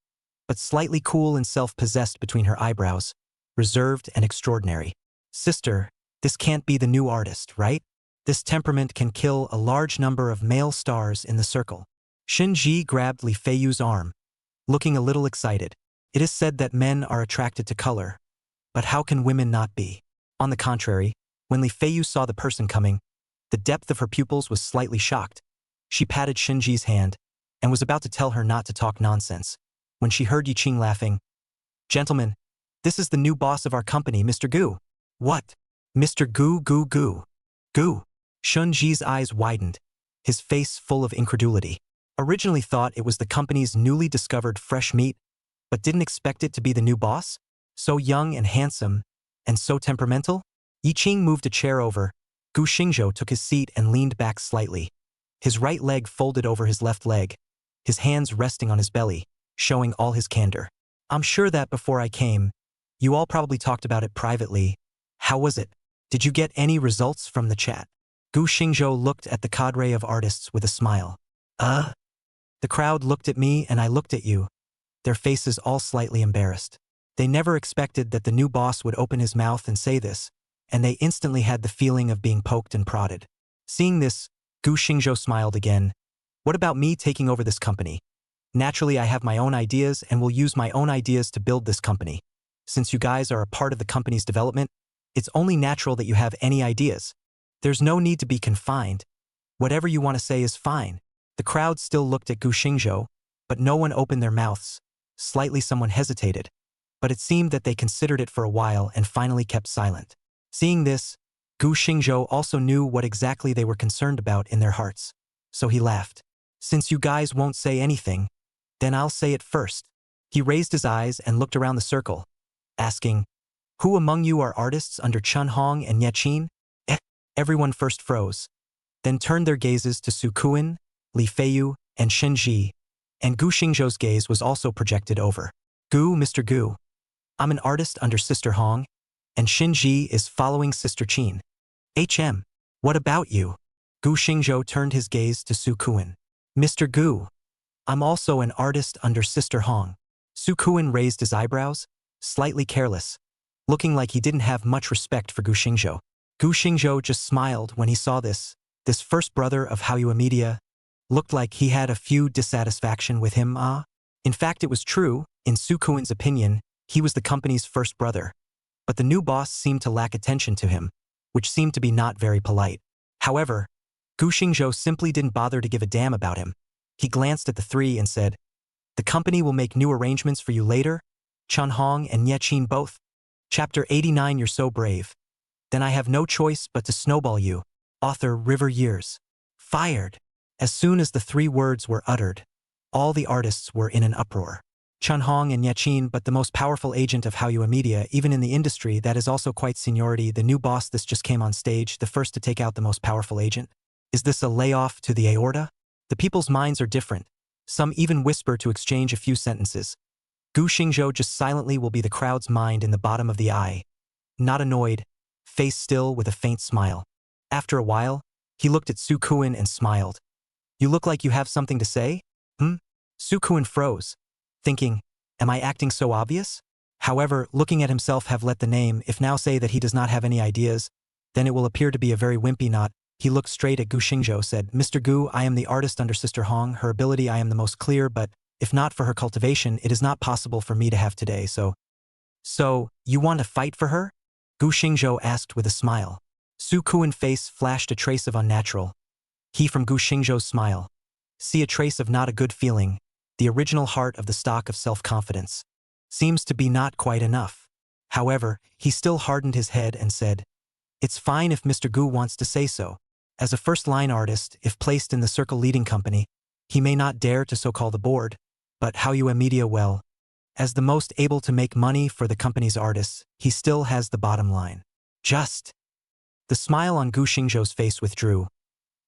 [SPEAKER 1] but slightly cool and self-possessed between her eyebrows, reserved and extraordinary. "Sister, This can't be the new artist, right? This temperament can kill a large number of male stars in the circle. Shinji grabbed Li Feiyu's arm, looking a little excited. It is said that men are attracted to color. But how can women not be? On the contrary, when Li Feiyu saw the person coming, the depth of her pupils was slightly shocked. She patted Shinji's hand and was about to tell her not to talk nonsense when she heard Yiqing laughing. "Gentlemen, this is the new boss of our company, Mr. Gu." "What? Mr. Gu Gu Gu? Gu?" Shinji's eyes widened, his face full of incredulity. Originally thought it was the company's newly discovered fresh meat, but didn't expect it to be the new boss? So young and handsome, and so temperamental? Yiqing moved a chair over. Gu Xingzhou took his seat and leaned back slightly. His right leg folded over his left leg, his hands resting on his belly, showing all his candor. "I'm sure that before I came, you all probably talked about it privately. How was it? Did you get any results from the chat?" Gu Xingzhou looked at the cadre of artists with a smile. The crowd looked at me and I looked at you, their faces all slightly embarrassed. They never expected that the new boss would open his mouth and say this, and they instantly had the feeling of being poked and prodded. Seeing this, Gu Xingzhou smiled again. "What about me taking over this company? Naturally, I have my own ideas and will use my own ideas to build this company. Since you guys are a part of the company's development, it's only natural that you have any ideas. There's no need to be confined. Whatever you want to say is fine." The crowd still looked at Gu Xingzhou, but no one opened their mouths. Slightly someone hesitated, but it seemed that they considered it for a while and finally kept silent. Seeing this, Gu Xingzhou also knew what exactly they were concerned about in their hearts, so he laughed. "Since you guys won't say anything, then I'll say it first." He raised his eyes and looked around the circle, asking, "Who among you are artists under Chun Hong and Yaqin?" Everyone first froze, then turned their gazes to Su Kuan, Li Feiyu, and Shinji, and Gu Xingzhou's gaze was also projected over. "Gu, Mr. Gu. I'm an artist under Sister Hong, and Shinji is following Sister Qin. What about you?" Gu Xingzhou turned his gaze to Su Kuan. "Mr. Gu. I'm also an artist under Sister Hong." Su Kuan raised his eyebrows, slightly careless, looking like he didn't have much respect for Gu Xingzhou. Gu Xingzhou just smiled when he saw this. This first brother of Haoyue Media looked like he had a few dissatisfaction with him. In fact, it was true. In Su Kuan's opinion, he was the company's first brother. But the new boss seemed to lack attention to him, which seemed to be not very polite. However, Gu Xingzhou simply didn't bother to give a damn about him. He glanced at the three and said, "The company will make new arrangements for you later, Chun Hong and Yaqin both." Chapter 89. You're so brave. Then I have no choice but to snowball you. Author River Years. Fired. As soon as the three words were uttered, all the artists were in an uproar. Chun Hong and Yaqin, but the most powerful agent of Haoyue Media, even in the industry, that is also quite seniority. The new boss this just came on stage, the first to take out the most powerful agent. Is this a layoff to the aorta? The people's minds are different. Some even whisper to exchange a few sentences. Gu Xingzhou just silently will be the crowd's mind in the bottom of the eye. Not annoyed, face still with a faint smile. After a while, he looked at Su Kuan and smiled. "You look like you have something to say?" Su Kuan froze, thinking, am I acting so obvious? However, looking at himself have let the name, if now say that he does not have any ideas, then it will appear to be a very wimpy knot. He looked straight at Gu Xingzhou, said, "Mr. Gu, I am the artist under Sister Hong. Her ability I am the most clear, but if not for her cultivation, it is not possible for me to have today, So, you want to fight for her?" Gu Xingzhou asked with a smile. Su Kuan's face flashed a trace of unnatural. He from Gu Xingzhou's smile. See a trace of not a good feeling, the original heart of the stock of self-confidence. Seems to be not quite enough. However, he still hardened his head and said, "It's fine if Mr. Gu wants to say so. As a first-line artist, if placed in the circle leading company, he may not dare to so call the board, but Haoyue Media well. As the most able to make money for the company's artists, he still has the bottom line. Just." The smile on Gu Xingzhou's face withdrew.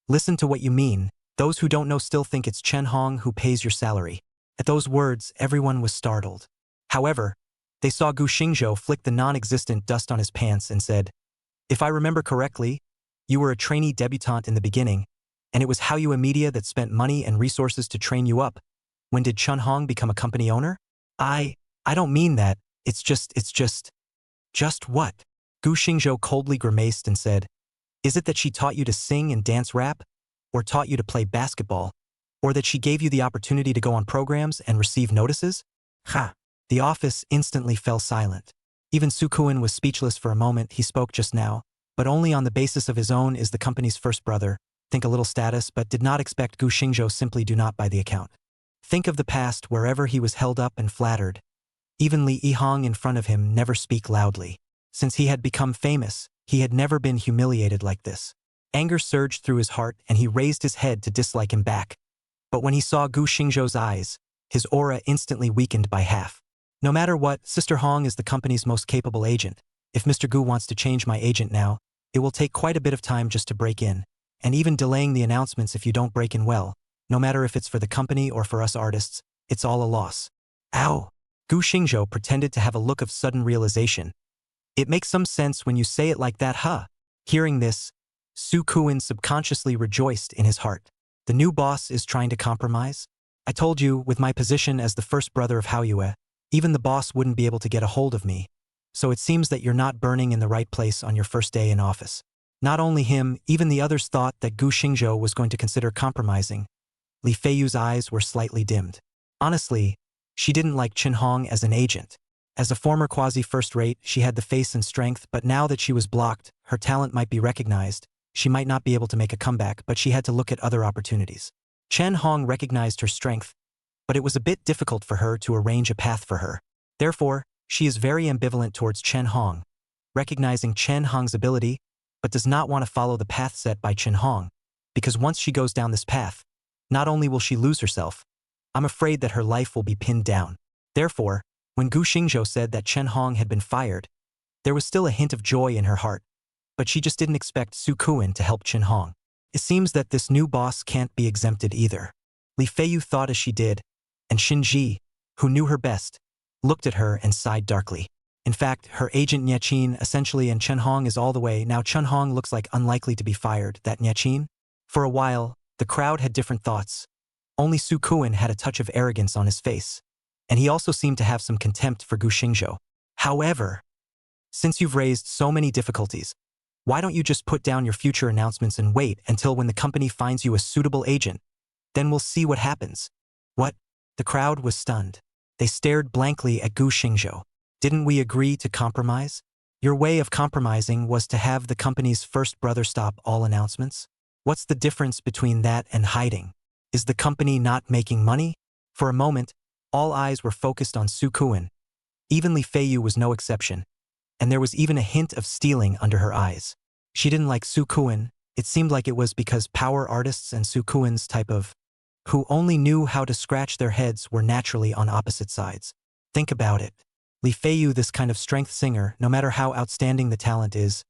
[SPEAKER 1] "Listen to what you mean. Those who don't know still think it's Chen Hong who pays your salary." At those words, everyone was startled. However, they saw Gu Xingzhou flick the non-existent dust on his pants and said, "If I remember correctly, you were a trainee debutante in the beginning, and it was Haoyue Media that spent money and resources to train you up. When did Chun Hong become a company owner?" I don't mean that. It's just. Just what?" Gu Xingzhou coldly grimaced and said, "Is it that she taught you to sing and dance rap? Or taught you to play basketball? Or that she gave you the opportunity to go on programs and receive notices?" Ha! The office instantly fell silent. Even Su Kuan was speechless for a moment. He spoke just now, but only on the basis of his own is the company's first brother, think a little status, but did not expect Gu Xingzhou simply do not buy the account. Think of the past wherever he was held up and flattered. Even Li Yihong in front of him never speak loudly. Since he had become famous, he had never been humiliated like this. Anger surged through his heart and he raised his head to dislike him back. But when he saw Gu Xingzhou's eyes, his aura instantly weakened by half. No matter what, Sister Hong is the company's most capable agent. If Mr. Gu wants to change my agent now, it will take quite a bit of time just to break in. And even delaying the announcements if you don't break in well, no matter if it's for the company or for us artists, it's all a loss. Ow! Gu Xingzhou pretended to have a look of sudden realization. It makes some sense when you say it like that, huh? Hearing this, Su Kuan subconsciously rejoiced in his heart. The new boss is trying to compromise? I told you, with my position as the first brother of Haoyue, even the boss wouldn't be able to get a hold of me. So it seems that you're not burning in the right place on your first day in office. Not only him, even the others thought that Gu Xingzhou was going to consider compromising. Li Feiyu's eyes were slightly dimmed. Honestly, she didn't like Chen Hong as an agent. As a former quasi-first-rate, she had the face and strength, but now that she was blocked, her talent might be recognized. She might not be able to make a comeback, but she had to look at other opportunities. Chen Hong recognized her strength, but it was a bit difficult for her to arrange a path for her. Therefore, she is very ambivalent towards Chen Hong, recognizing Chen Hong's ability, but does not want to follow the path set by Chen Hong, because once she goes down this path, not only will she lose herself, I'm afraid that her life will be pinned down. Therefore, when Gu Xingzhou said that Chen Hong had been fired, there was still a hint of joy in her heart, but she just didn't expect Su Kuan to help Chen Hong. It seems that this new boss can't be exempted either. Li Feiyu thought as she did, and Xin Ji, who knew her best, looked at her and sighed darkly. In fact, her agent Niaqin essentially and Chen Hong is all the way. Now Chen Hong looks like unlikely to be fired, that Niaqin? For a while, the crowd had different thoughts. Only Su Kuan had a touch of arrogance on his face, and he also seemed to have some contempt for Gu Xingzhou. However, since you've raised so many difficulties, why don't you just put down your future announcements and wait until when the company finds you a suitable agent? Then we'll see what happens. What? The crowd was stunned. They stared blankly at Gu Xingzhou. Didn't we agree to compromise? Your way of compromising was to have the company's first brother stop all announcements? What's the difference between that and hiding? Is the company not making money? For a moment, all eyes were focused on Su Kuan. Even Li Feiyu was no exception, and there was even a hint of stealing under her eyes. She didn't like Su Kuan. It seemed like it was because power artists and Su Kuan's type of who only knew how to scratch their heads were naturally on opposite sides. Think about it. Li Feiyu, this kind of strength singer, no matter how outstanding the talent is,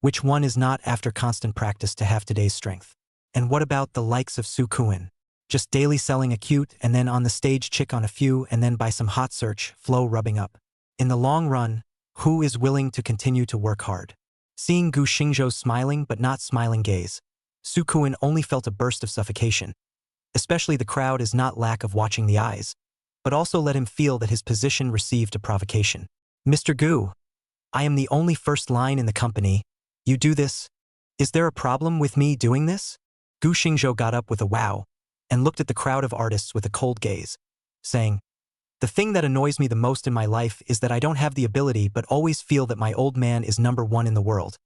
[SPEAKER 1] which one is not after constant practice to have today's strength? And what about the likes of Su Kuan? Just daily selling a cute and then on the stage chick on a few and then by some hot search, flow rubbing up. In the long run, who is willing to continue to work hard? Seeing Gu Xingzhou's smiling but not smiling gaze, Su Kuan only felt a burst of suffocation. Especially the crowd is not lack of watching the eyes, but also let him feel that his position received a provocation. Mr. Gu, I am the only first line in the company. You do this? Is there a problem with me doing this? Gu Xingzhou got up with a wow and looked at the crowd of artists with a cold gaze, saying, "The thing that annoys me the most in my life is that I don't have the ability but always feel that my old man is number one in the world.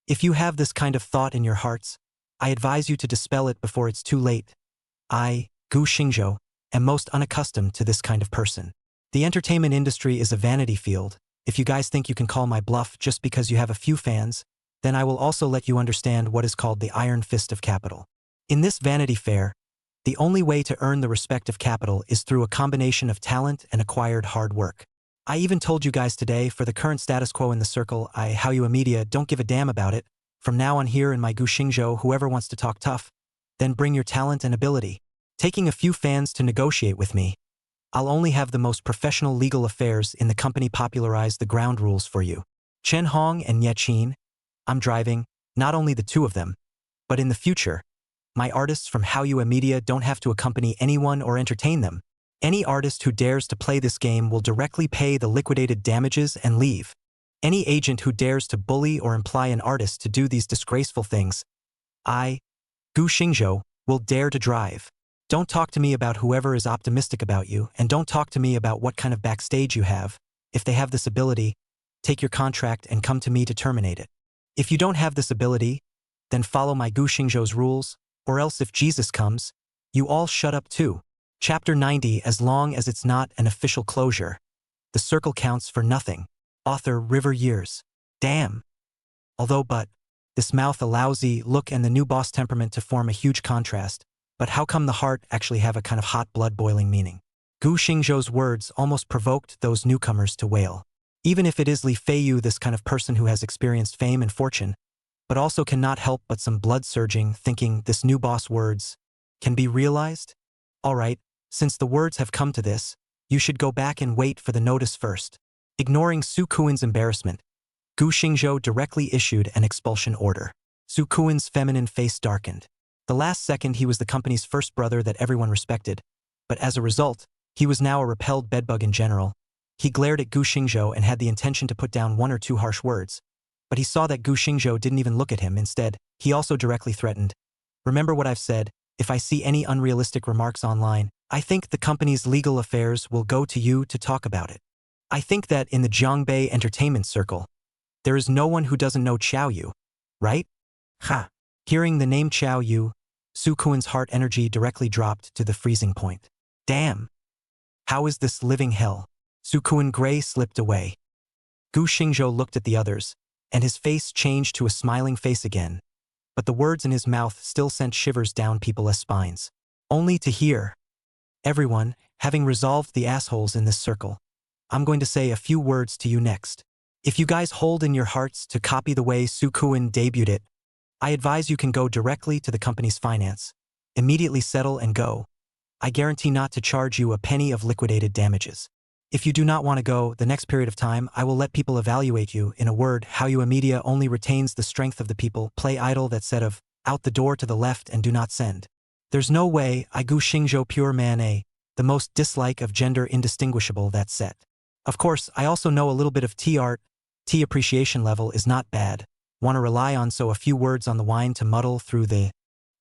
[SPEAKER 1] If you have this kind of thought in your hearts, I advise you to dispel it before it's too late. I, Gu Xingzhou, am most unaccustomed to this kind of person. The entertainment industry is a vanity field. If you guys think you can call my bluff just because you have a few fans, then I will also let you understand what is called the iron fist of capital. In this Vanity Fair, the only way to earn the respect of capital is through a combination of talent and acquired hard work. I even told you guys today, for the current status quo in the circle, how you media don't give a damn about it. From now on here in my Gu Xingzhou, whoever wants to talk tough, then bring your talent and ability. Taking a few fans to negotiate with me. I'll only have the most professional legal affairs in the company popularize the ground rules for you. Chen Hong and Niaqin, I'm driving, not only the two of them, but in the future, my artists from Haoyue Media don't have to accompany anyone or entertain them. Any artist who dares to play this game will directly pay the liquidated damages and leave. Any agent who dares to bully or imply an artist to do these disgraceful things, I, Gu Xingzhou, will dare to drive. Don't talk to me about whoever is optimistic about you, and don't talk to me about what kind of backstage you have. If they have this ability, take your contract and come to me to terminate it. If you don't have this ability, then follow my Gu Xingzhou's rules, or else if Jesus comes, you all shut up too. Chapter 90. As long as it's not an official closure, the circle counts for nothing. Author River Years. Damn. Although this mouth a lousy look and the new boss temperament to form a huge contrast, but how come the heart actually have a kind of hot blood-boiling meaning? Gu Xingzhou's words almost provoked those newcomers to wail. Even if it is Li Feiyu, this kind of person who has experienced fame and fortune, but also cannot help but some blood surging, thinking this new boss words can be realized? Alright, since the words have come to this, you should go back and wait for the notice first. Ignoring Su Kuan's embarrassment, Gu Xingzhou directly issued an expulsion order. Su Kuan's feminine face darkened. The last second he was the company's first brother that everyone respected, but as a result, he was now a repelled bedbug in general. He glared at Gu Xingzhou and had the intention to put down one or two harsh words, but he saw that Gu Xingzhou didn't even look at him. Instead, he also directly threatened, "Remember what I've said, if I see any unrealistic remarks online, I think the company's legal affairs will go to you to talk about it." I think that in the Jiangbei entertainment circle, there is no one who doesn't know Qiao Yu, right? Ha! Hearing the name Qiao Yu, Su Kuan's heart energy directly dropped to the freezing point. Damn! How is this living hell? Su Kuan Gray slipped away. Gu Xingzhou looked at the others, and his face changed to a smiling face again, but the words in his mouth still sent shivers down people's spines. Only to hear. Everyone, having resolved the assholes in this circle, I'm going to say a few words to you next. If you guys hold in your hearts to copy the way Su Kuan debuted it, I advise you can go directly to the company's finance, immediately settle and go. I guarantee not to charge you a penny of liquidated damages. If you do not want to go, the next period of time I will let people evaluate you. In a word, how you media only retains the strength of the people. Play idol that said of, out the door to the left and do not send. There's no way I Gu Xingzhou pure man a, the most dislike of gender indistinguishable that set. Of course, I also know a little bit of tea art. Tea appreciation level is not bad. Want to rely on so a few words on the wine to muddle through the.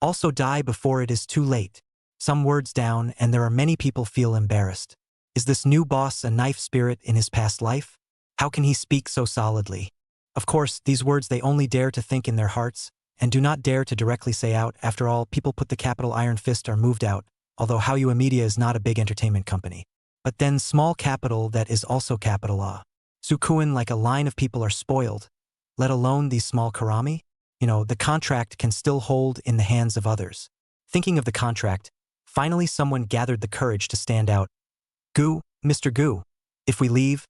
[SPEAKER 1] Also die before it is too late. Some words down and there are many people feel embarrassed. Is this new boss a knife spirit in his past life? How can he speak so solidly? Of course, these words they only dare to think in their hearts, and do not dare to directly say out. After all, people put the capital Iron Fist are moved out, although How You Media is not a big entertainment company. But then small capital that is also capital A. Su Kuan like a line of people are spoiled, let alone these small karami? The contract can still hold in the hands of others. Thinking of the contract, finally someone gathered the courage to stand out. Gu, Mr. Gu, if we leave,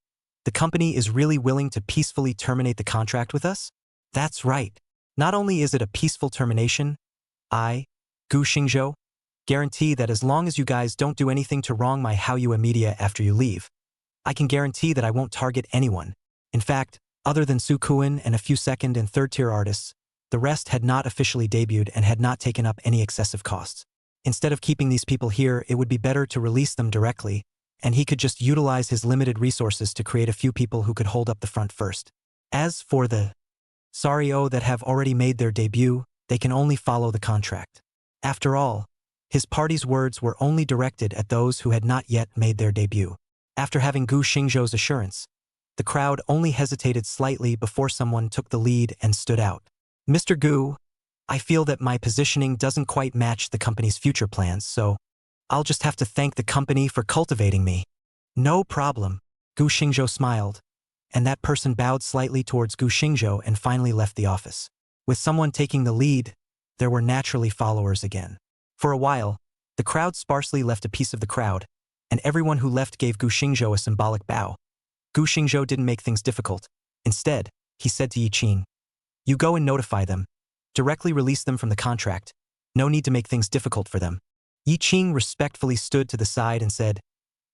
[SPEAKER 1] the company is really willing to peacefully terminate the contract with us? That's right. Not only is it a peaceful termination, I, Gu Xingzhou, guarantee that as long as you guys don't do anything to wrong my How You Media after you leave, I can guarantee that I won't target anyone. In fact, other than Su Kuan and a few second and third tier artists, the rest had not officially debuted and had not taken up any excessive costs. Instead of keeping these people here, it would be better to release them directly, and he could just utilize his limited resources to create a few people who could hold up the front first. As for the Sario that have already made their debut, they can only follow the contract. After all, his party's words were only directed at those who had not yet made their debut. After having Gu Xingzhou's assurance, the crowd only hesitated slightly before someone took the lead and stood out. Mr. Gu, I feel that my positioning doesn't quite match the company's future plans, so I'll just have to thank the company for cultivating me. No problem. Gu Xingzhou smiled, and that person bowed slightly towards Gu Xingzhou and finally left the office. With someone taking the lead, there were naturally followers again. For a while, the crowd sparsely left a piece of the crowd, and everyone who left gave Gu Xingzhou a symbolic bow. Gu Xingzhou didn't make things difficult. Instead, he said to Yi Qing, "You go and notify them. Directly release them from the contract. No need to make things difficult for them." Yi Qing respectfully stood to the side and said,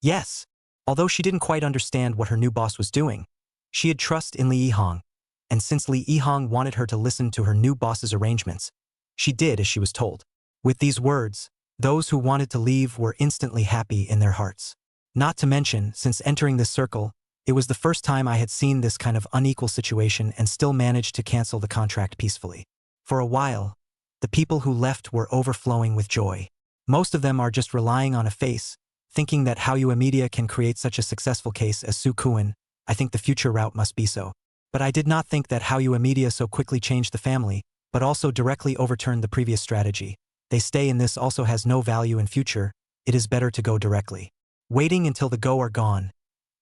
[SPEAKER 1] "Yes." Although she didn't quite understand what her new boss was doing, she had trust in Li Yihong, and since Li Yihong wanted her to listen to her new boss's arrangements, she did as she was told. With these words, those who wanted to leave were instantly happy in their hearts. Not to mention, since entering this circle, It was the first time I had seen this kind of unequal situation and still managed to cancel the contract peacefully. For a while, the people who left were overflowing with joy. Most of them are just relying on a face, thinking that Haoyue Media can create such a successful case as Su Kuan. I think the future route must be so. But I did not think that Haoyue Media so quickly changed the family, but also directly overturned the previous strategy. They stay in this also has no value in future, it is better to go directly. Waiting until the go are gone,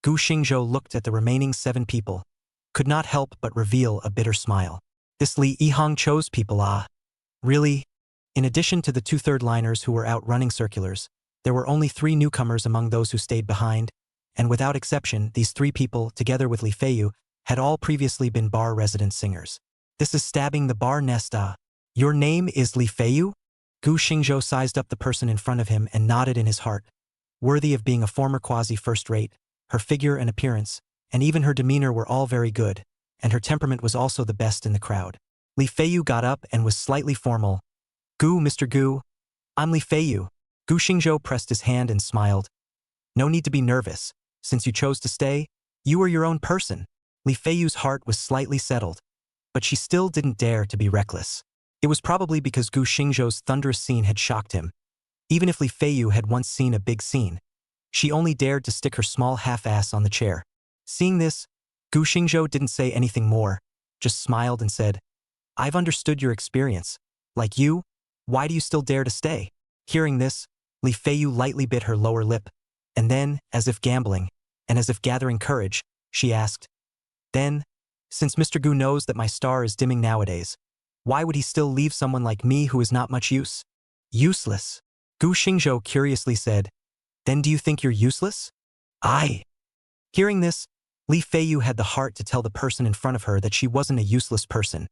[SPEAKER 1] Gu Xingzhou looked at the remaining 7 people, could not help but reveal a bitter smile. This Li Yihang chose people Really? In addition to the 2 third-liners who were out running circulars, there were only 3 newcomers among those who stayed behind, and without exception, these 3 people, together with Li Feiyu, had all previously been bar resident singers. This is stabbing the bar nest Your name is Li Feiyu? Gu Xingzhou sized up the person in front of him and nodded in his heart. Worthy of being a former quasi-first-rate, her figure and appearance, and even her demeanor were all very good, and her temperament was also the best in the crowd. Li Feiyu got up and was slightly formal. Mr. Gu, I'm Li Feiyu. Gu Xingzhou pressed his hand and smiled. No need to be nervous. Since you chose to stay, you are your own person. Li Feiyu's heart was slightly settled, but she still didn't dare to be reckless. It was probably because Gu Xingzhou's thunderous scene had shocked him. Even if Li Feiyu had once seen a big scene, she only dared to stick her small half-ass on the chair. Seeing this, Gu Xingzhou didn't say anything more, just smiled and said, I've understood your experience. Like you, why do you still dare to stay? Hearing this, Li Feiyu lightly bit her lower lip, and then, as if gambling, and as if gathering courage, she asked, Then, since Mr. Gu knows that my star is dimming nowadays, why would he still leave someone like me who is not much use? Useless. Gu Xingzhou curiously said, Then do you think you're useless? I. Hearing this, Li Feiyu had the heart to tell the person in front of her that she wasn't a useless person,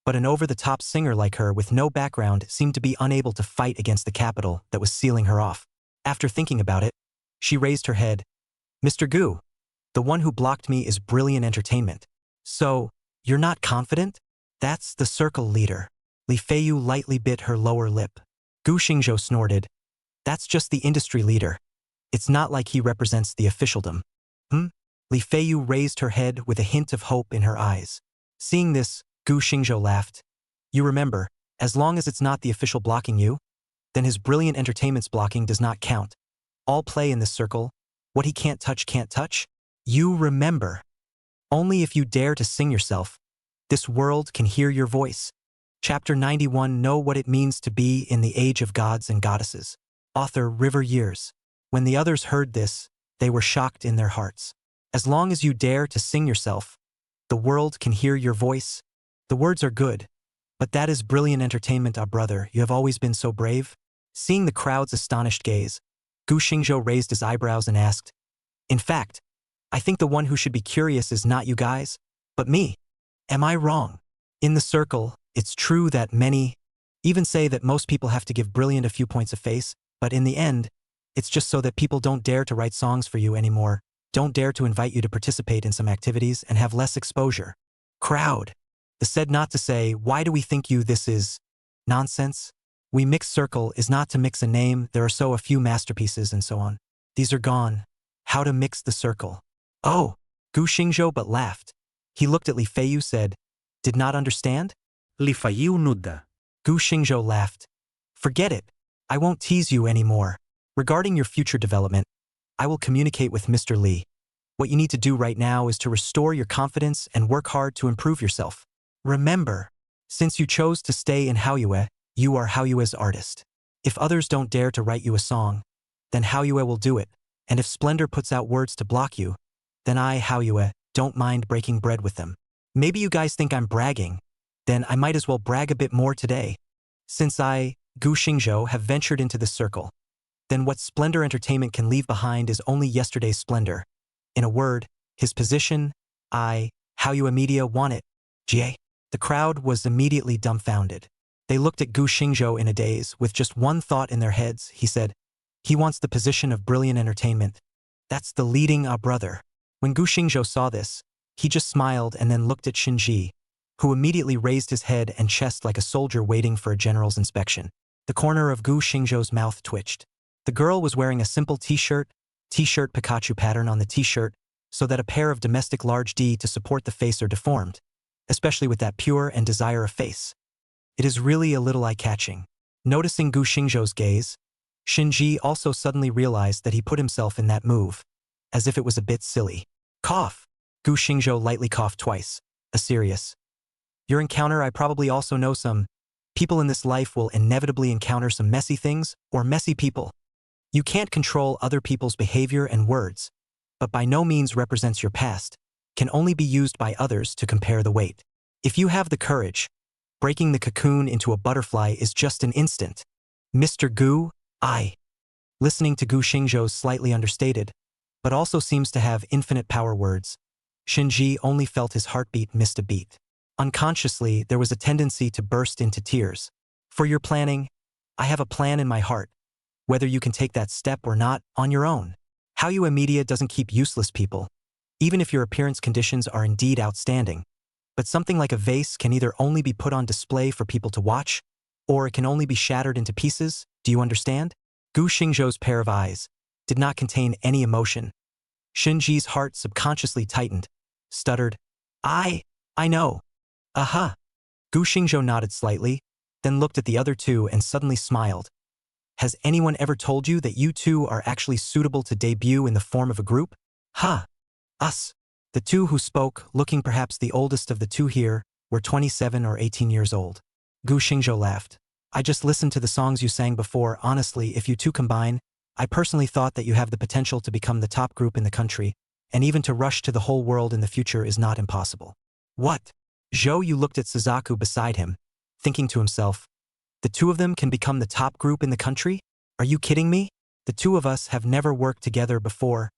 [SPEAKER 1] but an over-the-top singer like her with no background seemed to be unable to fight against the capital that was sealing her off. After thinking about it, she raised her head. Mr. Gu, the one who blocked me is brilliant entertainment. So, you're not confident? That's the circle leader. Li Feiyu lightly bit her lower lip. Gu Xingzhou snorted. That's just the industry leader. It's not like he represents the officialdom. Li Feiyu raised her head with a hint of hope in her eyes. Seeing this, Gu Xingzhou laughed. You remember, as long as it's not the official blocking you, then his brilliant entertainment's blocking does not count. All play in this circle. What he can't touch. You remember. Only if you dare to sing yourself, this world can hear your voice. Chapter 91 Know what it means to be in the age of gods and goddesses. Author River Years. When the others heard this, they were shocked in their hearts. As long as you dare to sing yourself, the world can hear your voice. The words are good, but that is brilliant entertainment, brother. You have always been so brave. Seeing the crowd's astonished gaze, Gu Xingzhou raised his eyebrows and asked, In fact, I think the one who should be curious is not you guys, but me. Am I wrong? In the circle, it's true that many even say that most people have to give brilliant a few points of face, but in the end, it's just so that people don't dare to write songs for you anymore, don't dare to invite you to participate in some activities and have less exposure. Crowd. The said not to say, why do we think you this is nonsense? We mix circle is not to mix a name, there are so a few masterpieces and so on. These are gone. How to mix the circle. Oh, Gu Xingzhou but laughed. He looked at Li Feiyu said, Did not understand?
[SPEAKER 3] Li Feiyu nuda.
[SPEAKER 1] Gu Xingzhou laughed. Forget it. I won't tease you anymore. Regarding your future development, I will communicate with Mr. Li. What you need to do right now is to restore your confidence and work hard to improve yourself. Remember, since you chose to stay in Haoyue, you are Haoyue's artist. If others don't dare to write you a song, then Haoyue will do it, and if Splendor puts out words to block you, then I, Haoyue, don't mind breaking bread with them. Maybe you guys think I'm bragging, then I might as well brag a bit more today. Since I, Gu Xingzhou, have ventured into this circle, then what Splendor Entertainment can leave behind is only yesterday's splendor. In a word, his position, I, Haoyue Media want it. Jie. The crowd was immediately dumbfounded. They looked at Gu Xingzhou in a daze, with just one thought in their heads. He said, He wants the position of brilliant entertainment. That's the leading brother. When Gu Xingzhou saw this, he just smiled and then looked at Shinji, who immediately raised his head and chest like a soldier waiting for a general's inspection. The corner of Gu Xingzhou's mouth twitched. The girl was wearing a simple t-shirt Pikachu pattern on the t-shirt, so that a pair of domestic large D to support the face are deformed, especially with that pure and desire of face. It is really a little eye-catching. Noticing Gu Xingzhou's gaze, Shinji also suddenly realized that he put himself in that move, as if it was a bit silly. Cough. Gu Xingzhou lightly coughed twice, a serious. Your encounter. I probably also know some people in this life will inevitably encounter some messy things or messy people. You can't control other people's behavior and words, but by no means represents your past, can only be used by others to compare the weight. If you have the courage, breaking the cocoon into a butterfly is just an instant. Mr. Gu, listening to Gu Xingzhou's slightly understated, but also seems to have infinite power words, Shinji only felt his heartbeat missed a beat. Unconsciously, there was a tendency to burst into tears. For your planning, I have a plan in my heart, whether you can take that step or not, on your own. Hallyu Media doesn't keep useless people, even if your appearance conditions are indeed outstanding. But something like a vase can either only be put on display for people to watch, or it can only be shattered into pieces. Do you understand? Gu Xingzhou's pair of eyes did not contain any emotion. Shinji's heart subconsciously tightened, stuttered, I know. Aha. Gu Xingzhou nodded slightly, then looked at the other two and suddenly smiled. Has anyone ever told you that you two are actually suitable to debut in the form of a group? Ha! Us. The two who spoke, looking perhaps the oldest of the two here, were 27 or 18 years old. Gu Xingzhou laughed. I just listened to the songs you sang before. Honestly, if you two combine, I personally thought that you have the potential to become the top group in the country, and even to rush to the whole world in the future is not impossible. What? Zhou Yu looked at Suzaku beside him, thinking to himself, the two of them can become the top group in the country? Are you kidding me? The two of us have never worked together before.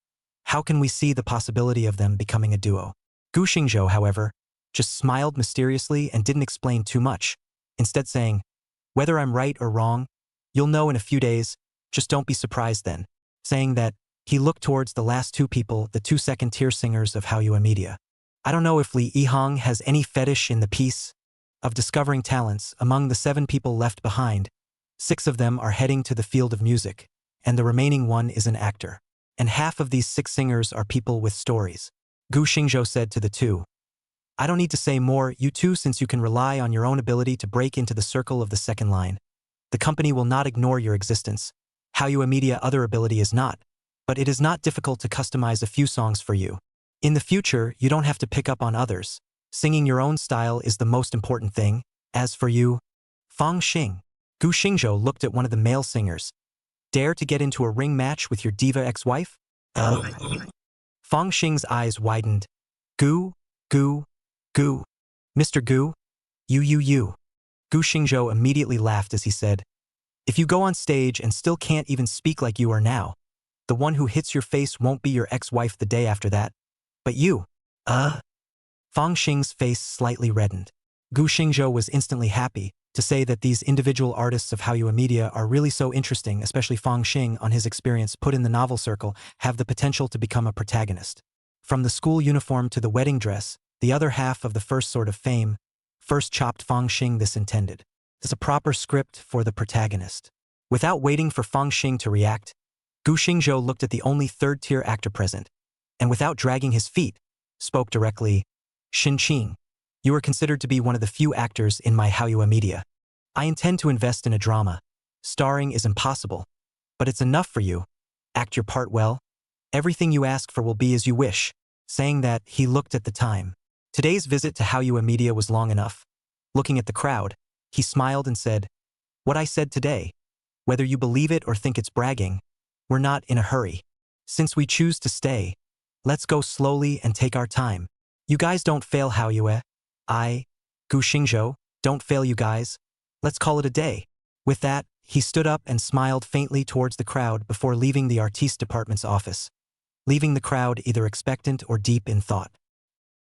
[SPEAKER 1] How can we see the possibility of them becoming a duo? Gu Xingzhou, however, just smiled mysteriously and didn't explain too much, instead saying, whether I'm right or wrong, you'll know in a few days, just don't be surprised then. Saying that, he looked towards the last two people, the two second-tier singers of Hallyu Media. I don't know if Li Yihang has any fetish in the piece of discovering talents. Among the 7 people left behind, 6 of them are heading to the field of music, and the remaining one is an actor. And half of these 6 singers are people with stories. Gu Xingzhou said to the two, I don't need to say more, you two, since you can rely on your own ability to break into the circle of the second line. The company will not ignore your existence. Hallyu Media other ability is not, but it is not difficult to customize a few songs for you. In the future, you don't have to pick up on others. Singing your own style is the most important thing. As for you, Fang Xing. Gu Xingzhou looked at one of the male singers. Dare to get into a ring match with your diva ex-wife? Fang Xing's eyes widened. Gu. Mr. Gu? You. Gu Xingzhou immediately laughed as he said, if you go on stage and still can't even speak like you are now, the one who hits your face won't be your ex-wife the day after that. But you. Fang Xing's face slightly reddened. Gu Xingzhou was instantly happy to say that these individual artists of Hallyu Media are really so interesting, especially Fang Xing, on his experience put in the novel circle, have the potential to become a protagonist. From the school uniform to the wedding dress, the other half of the first sort of fame, first chopped Fang Xing this intended. As a proper script for the protagonist. Without waiting for Fang Xing to react, Gu Xingzhou looked at the only third-tier actor present, and without dragging his feet, spoke directly, Xinqing, you are considered to be one of the few actors in my Hallyu Media. I intend to invest in a drama. Starring is impossible, but it's enough for you. Act your part well. Everything you ask for will be as you wish. Saying that, he looked at the time. Today's visit to Hallyu Media was long enough. Looking at the crowd, he smiled and said, what I said today, whether you believe it or think it's bragging, we're not in a hurry. Since we choose to stay, let's go slowly and take our time. You guys don't fail Hallyu. Gu Xingzhou, don't fail you guys. Let's call it a day. With that, he stood up and smiled faintly towards the crowd before leaving the artiste department's office, leaving the crowd either expectant or deep in thought.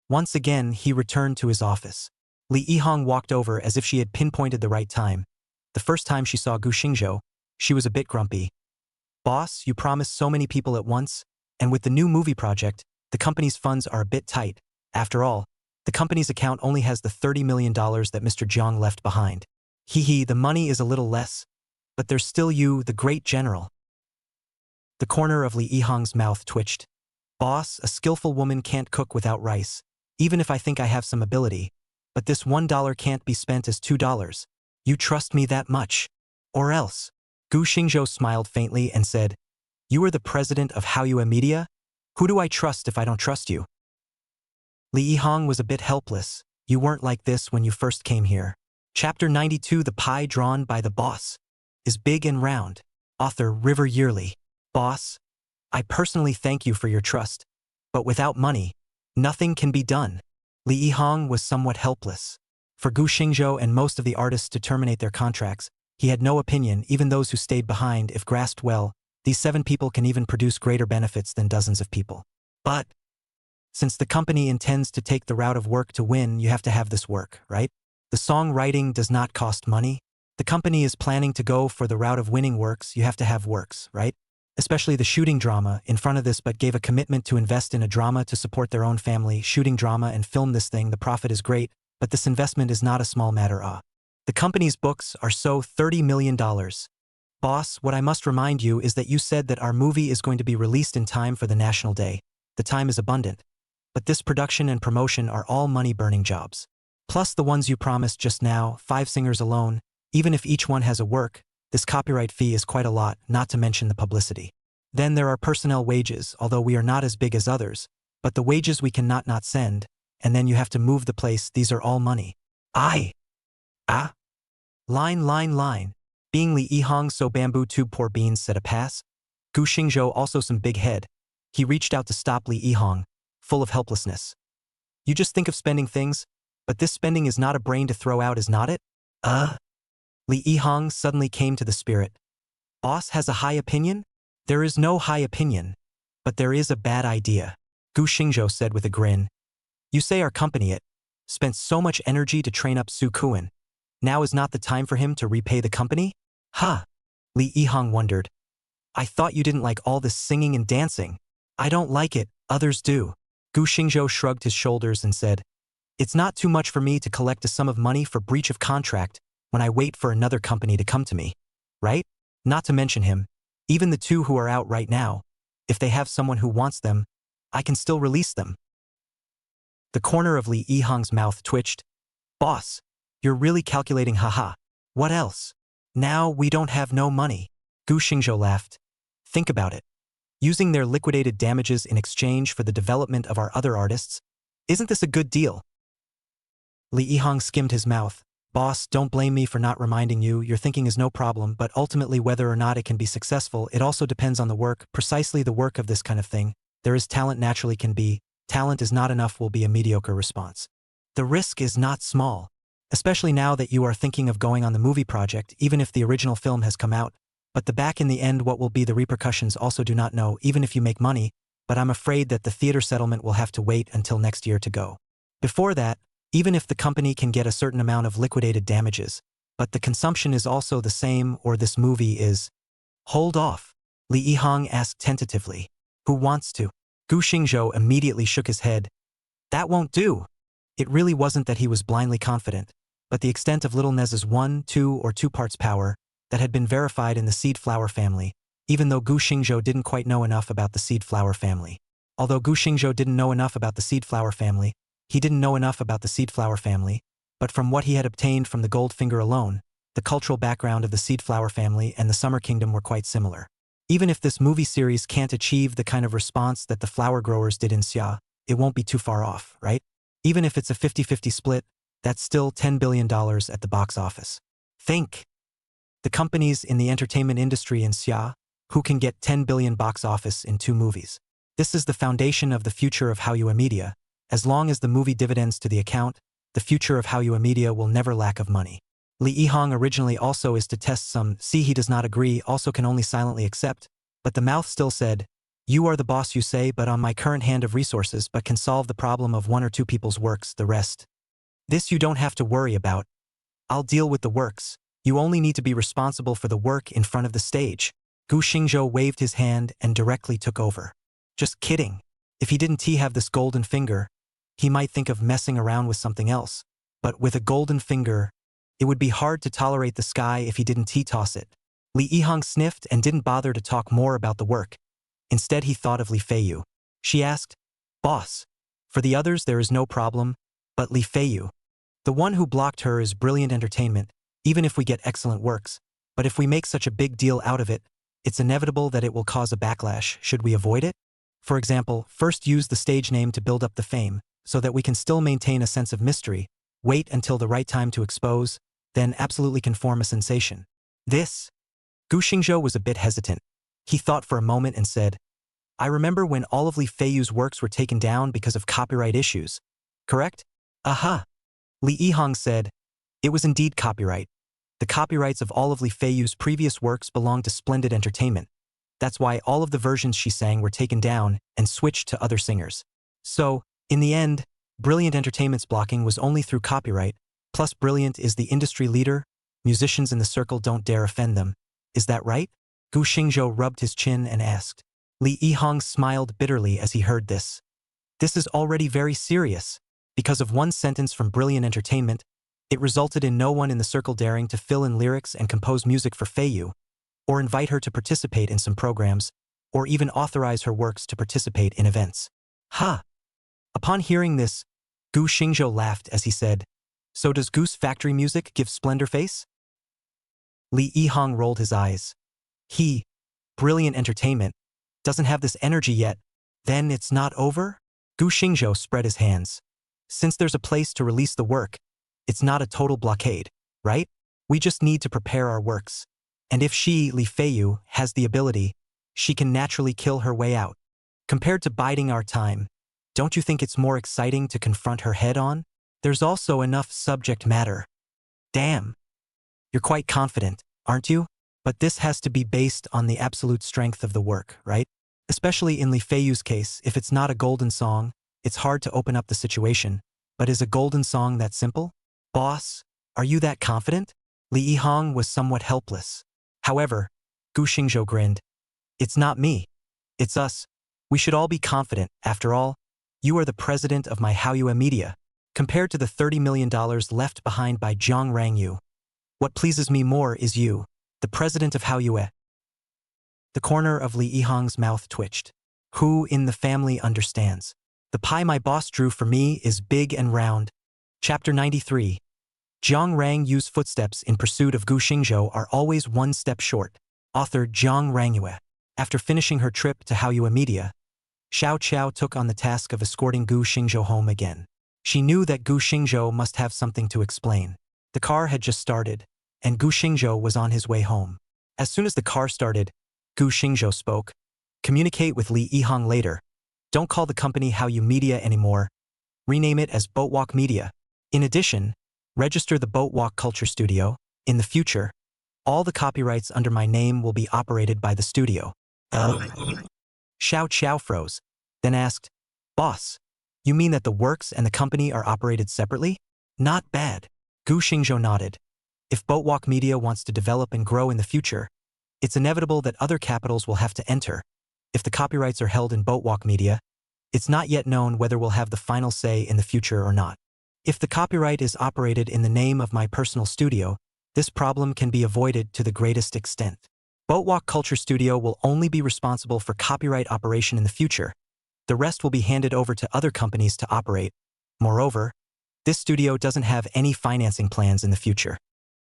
[SPEAKER 1] Once again, he returned to his office. Li Yihang walked over as if she had pinpointed the right time. The first time she saw Gu Xingzhou, she was a bit grumpy. Boss, you promised so many people at once, and with the new movie project, the company's funds are a bit tight. After all, the company's account only has the $30 million that Mr. Jiang left behind. The money is a little less, but there's still you, the great general. The corner of Li Yihang's mouth twitched. Boss, a skillful woman can't cook without rice, even if I think I have some ability. But this $1 can't be spent as $2. You trust me that much? Or else. Gu Xingzhou smiled faintly and said, You are the president of Haoyue Media? Who do I trust if I don't trust you? Li Yihong was a bit helpless. You weren't like this when you first came here. Chapter 92 The Pie Drawn by the Boss is Big and Round. Author River Yearly. Boss, I personally thank you for your trust. But without money, nothing can be done. Li Yihong was somewhat helpless. For Gu Xingzhou and most of the artists to terminate their contracts, he had no opinion, even those who stayed behind. If grasped well, these 7 people can even produce greater benefits than dozens of people. But since the company intends to take the route of work to win, you have to have this work, right? The songwriting does not cost money. The company is planning to go for the route of winning works. You have to have works, right? Especially the shooting drama in front of this, but gave a commitment to invest in a drama to support their own family, shooting drama and film this thing. The profit is great, but this investment is not a small matter. The company's books are so $30 million. Boss, what I must remind you is that you said that our movie is going to be released in time for the National Day. The time is abundant. But this production and promotion are all money-burning jobs. Plus the ones you promised just now, 5 singers alone, even if each one has a work, this copyright fee is quite a lot, not to mention the publicity. Then there are personnel wages, although we are not as big as others, but the wages we cannot not send, and then you have to move the place. These are all money. Line. Being Li Yihong so bamboo tube poor beans said a pass. Gu Xingzhou also some big head. He reached out to stop Li Yihong, full of helplessness. You just think of spending things, but this spending is not a brain to throw out, is not it? Li Yihong suddenly came to the spirit. Boss has a high opinion? There is no high opinion, but there is a bad idea. Gu Xingzhou said with a grin. You say our company spent so much energy to train up Su Kuan. Now is not the time for him to repay the company? Li Yihong wondered. I thought you didn't like all this singing and dancing. I don't like it, others do. Gu Xingzhou shrugged his shoulders and said, It's not too much for me to collect a sum of money for breach of contract when I wait for another company to come to me. Right? Not to mention him, even the 2 who are out right now, if they have someone who wants them, I can still release them. The corner of Li Yihong's mouth twitched. Boss, you're really calculating, haha. What else? Now we don't have no money. Gu Xingzhou laughed. Think about it. Using their liquidated damages in exchange for the development of our other artists, isn't this a good deal? Li Yihong skimmed his mouth. Boss, don't blame me for not reminding you. Your thinking is no problem, but ultimately whether or not it can be successful, it also depends on the work, precisely the work of this kind of thing. There is talent, naturally can be. Talent is not enough will be a mediocre response. The risk is not small, especially now that you are thinking of going on the movie project, even if the original film has come out. But the back in the end, what will be the repercussions also do not know, even if you make money, but I'm afraid that the theater settlement will have to wait until next year to go. Before that, even if the company can get a certain amount of liquidated damages, but the consumption is also the same, or this movie is. Hold off. Li Yihong asked tentatively. Who wants to? Gu Xingzhou immediately shook his head. That won't do. It really wasn't that he was blindly confident, but the extent of Little Nez's 1, 2, or 2 parts power that had been verified in the seed flower family, even though Gu Xingzhou didn't quite know enough about the seed flower family. Although Gu Xingzhou didn't know enough about the seed flower family, he didn't know enough about the seed flower family, but from what he had obtained from the gold finger alone, the cultural background of the seed flower family and the Summer Kingdom were quite similar. Even if this movie series can't achieve the kind of response that the flower growers did in Xia, it won't be too far off, right? Even if it's a 50-50 split, that's still $10 billion at the box office. Think. The companies in the entertainment industry in Xia, who can get 10 billion box office in 2 movies. This is the foundation of the future of Haoyue Media. As long as the movie dividends to the account, the future of Haoyue Media will never lack of money. Li Yihong originally also is to test some, see he does not agree, also can only silently accept, but the mouth still said, You are the boss you say, but on my current hand of resources, but can solve the problem of 1 or 2 people's works, the rest. This you don't have to worry about. I'll deal with the works. You only need to be responsible for the work in front of the stage. Gu Xingzhou waved his hand and directly took over. Just kidding. If he didn't have this golden finger, he might think of messing around with something else. But with a golden finger, it would be hard to tolerate the sky if he didn't toss it. Li Yihong sniffed and didn't bother to talk more about the work. Instead he thought of Li Feiyu. She asked. Boss. For the others there is no problem, but Li Feiyu. The one who blocked her is brilliant entertainment, even if we get excellent works. But if we make such a big deal out of it, it's inevitable that it will cause a backlash. Should we avoid it? For example, first use the stage name to build up the fame, so that we can still maintain a sense of mystery, wait until the right time to expose, then absolutely conform a sensation. This? Gu Xingzhou was a bit hesitant. He thought for a moment and said, I remember when all of Li Feiyu's works were taken down because of copyright issues. Correct? Aha! Li Yihong said, it was indeed copyright. The copyrights of all of Li Feiyu's previous works belong to Splendid Entertainment. That's why all of the versions she sang were taken down and switched to other singers. So, in the end, Brilliant Entertainment's blocking was only through copyright, plus Brilliant is the industry leader, musicians in the circle don't dare offend them. Is that right? Gu Xingzhou rubbed his chin and asked. Li Yihong smiled bitterly as he heard this. This is already very serious. Because of one sentence from Brilliant Entertainment, it resulted in no one in the circle daring to fill in lyrics and compose music for Feiyu, or invite her to participate in some programs, or even authorize her works to participate in events. Ha! Upon hearing this, Gu Xingzhou laughed as he said, so does Goose Factory Music give splendor face? Li Yihong rolled his eyes. He, Brilliant Entertainment, doesn't have this energy yet. Then it's not over? Gu Xingzhou spread his hands. Since there's a place to release the work, it's not a total blockade, right? We just need to prepare our works. And if she, Li Feiyu, has the ability, she can naturally kill her way out. Compared to biding our time, don't you think it's more exciting to confront her head-on? There's also enough subject matter. Damn. You're quite confident, aren't you? But this has to be based on the absolute strength of the work, right? Especially in Li Feiyu's case, if it's not a golden song, it's hard to open up the situation. But is a golden song that simple? Boss, are you that confident? Li Yihong was somewhat helpless. However, Gu Xingzhou grinned. It's not me. It's us. We should all be confident. After all, you are the president of my Haoyue Media, compared to the $30 million left behind by Zhang Rangyu. What pleases me more is you, the president of Haoyue. The corner of Li Yihong's mouth twitched. Who in the family understands? The pie my boss drew for me is big and round. Chapter 93. Zhang Rangyu's footsteps in pursuit of Gu Xingzhou are always one step short. Author Zhang Rangyue. After finishing her trip to Haoyue Media, Xiao Qiao took on the task of escorting Gu Xingzhou home again. She knew that Gu Xingzhou must have something to explain. The car had just started, and Gu Xingzhou was on his way home. As soon as the car started, Gu Xingzhou spoke. Communicate with Li Yihong later. Don't call the company Haoyue Media anymore. Rename it as Boatwalk Media. In addition, register the Boatwalk Culture Studio. In the future, all the copyrights under my name will be operated by the studio. Xiao Qiao froze, then asked, Boss, you mean that the works and the company are operated separately? Not bad. Gu Xingzhou nodded. If Boatwalk Media wants to develop and grow in the future, it's inevitable that other capitals will have to enter. If the copyrights are held in Boatwalk Media, it's not yet known whether we'll have the final say in the future or not. If the copyright is operated in the name of my personal studio, this problem can be avoided to the greatest extent. Boatwalk Culture Studio will only be responsible for copyright operation in the future. The rest will be handed over to other companies to operate. Moreover, this studio doesn't have any financing plans in the future.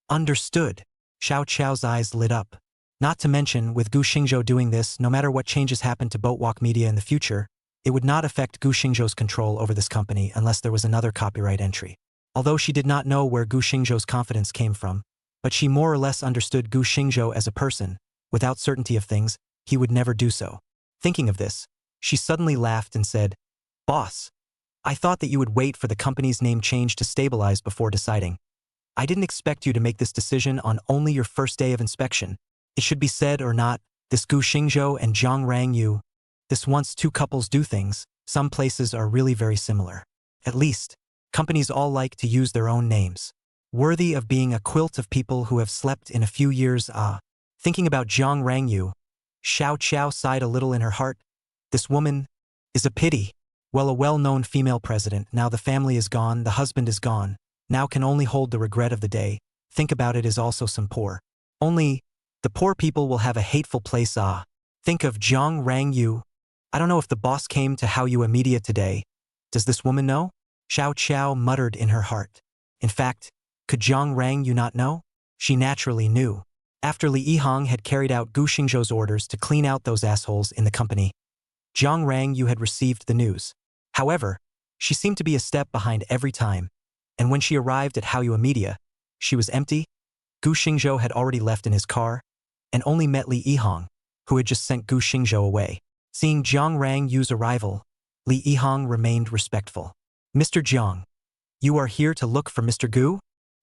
[SPEAKER 1] Understood. Xiao Qiao's eyes lit up. Not to mention, with Gu Xingzhou doing this, no matter what changes happen to Boatwalk Media in the future, it would not affect Gu Xingzhou's control over this company unless there was another copyright entry. Although she did not know where Gu Xingzhou's confidence came from, but she more or less understood Gu Xingzhou as a person. Without certainty of things, he would never do so. Thinking of this, she suddenly laughed and said, Boss, I thought that you would wait for the company's name change to stabilize before deciding. I didn't expect you to make this decision on only your first day of inspection. It should be said or not, this Gu Xingzhou and Zhang Rangyu, this once two couples do things, some places are really very similar. At least, companies all like to use their own names. Worthy of being a quilt of people who have slept in a few years. Thinking about Zhang Rangyu, Xiao Qiao sighed a little in her heart. This woman is a pity. Well, a well-known female president, now the family is gone, the husband is gone, now can only hold the regret of the day. Think about it is also some poor. Only, the poor people will have a hateful place. Think of Zhang Rangyu. I don't know if the boss came to How You Media today. Does this woman know? Xiao Qiao muttered in her heart. In fact, could Zhang Rang Yu not know? She naturally knew. After Li Yihang had carried out Gu Xingzhou's orders to clean out those assholes in the company, Zhang Rang Yu had received the news. However, she seemed to be a step behind every time, and when she arrived at How You Media, she was empty. Gu Xingzhou had already left in his car, and only met Li Yihang, who had just sent Gu Xingzhou away. Seeing Zhang Rang Yu's arrival, Li Yihang remained respectful. Mr. Zhang, you are here to look for Mr. Gu?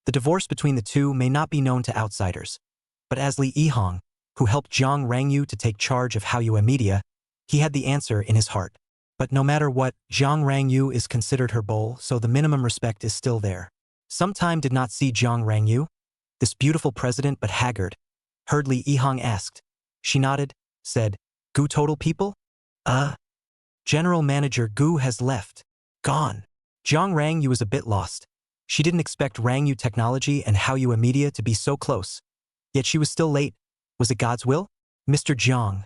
[SPEAKER 1] The divorce between the two may not be known to outsiders, but as Li Yihang, who helped Zhang Rang Yu to take charge of How You Media, he had the answer in his heart. But no matter what, Zhang Rang Yu is considered her beau, so the minimum respect is still there. Some time did not see Zhang Rang Yu, this beautiful president but haggard, heard Li Yihang asked. She nodded, said, Gu total people? General Manager Gu has left. Gone. Zhang Rang Yu was a bit lost. She didn't expect Rang Yu Technology and How You Media to be so close. Yet she was still late. Was it God's will? Mr. Zhang,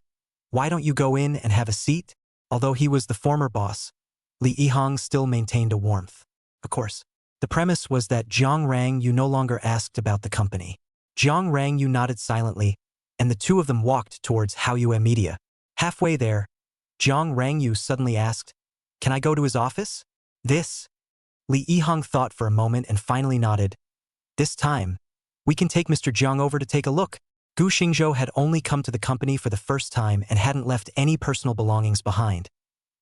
[SPEAKER 1] why don't you go in and have a seat? Although he was the former boss, Li Yihang still maintained a warmth. Of course, the premise was that Zhang Rang Yu no longer asked about the company. Zhang Rang Yu nodded silently, and the two of them walked towards How You Media. Halfway there, Zhang Rang Yu suddenly asked, Can I go to his office? This? Li Yihang thought for a moment and finally nodded. This time, we can take Mr. Zhang over to take a look. Gu Xingzhou had only come to the company for the first time and hadn't left any personal belongings behind.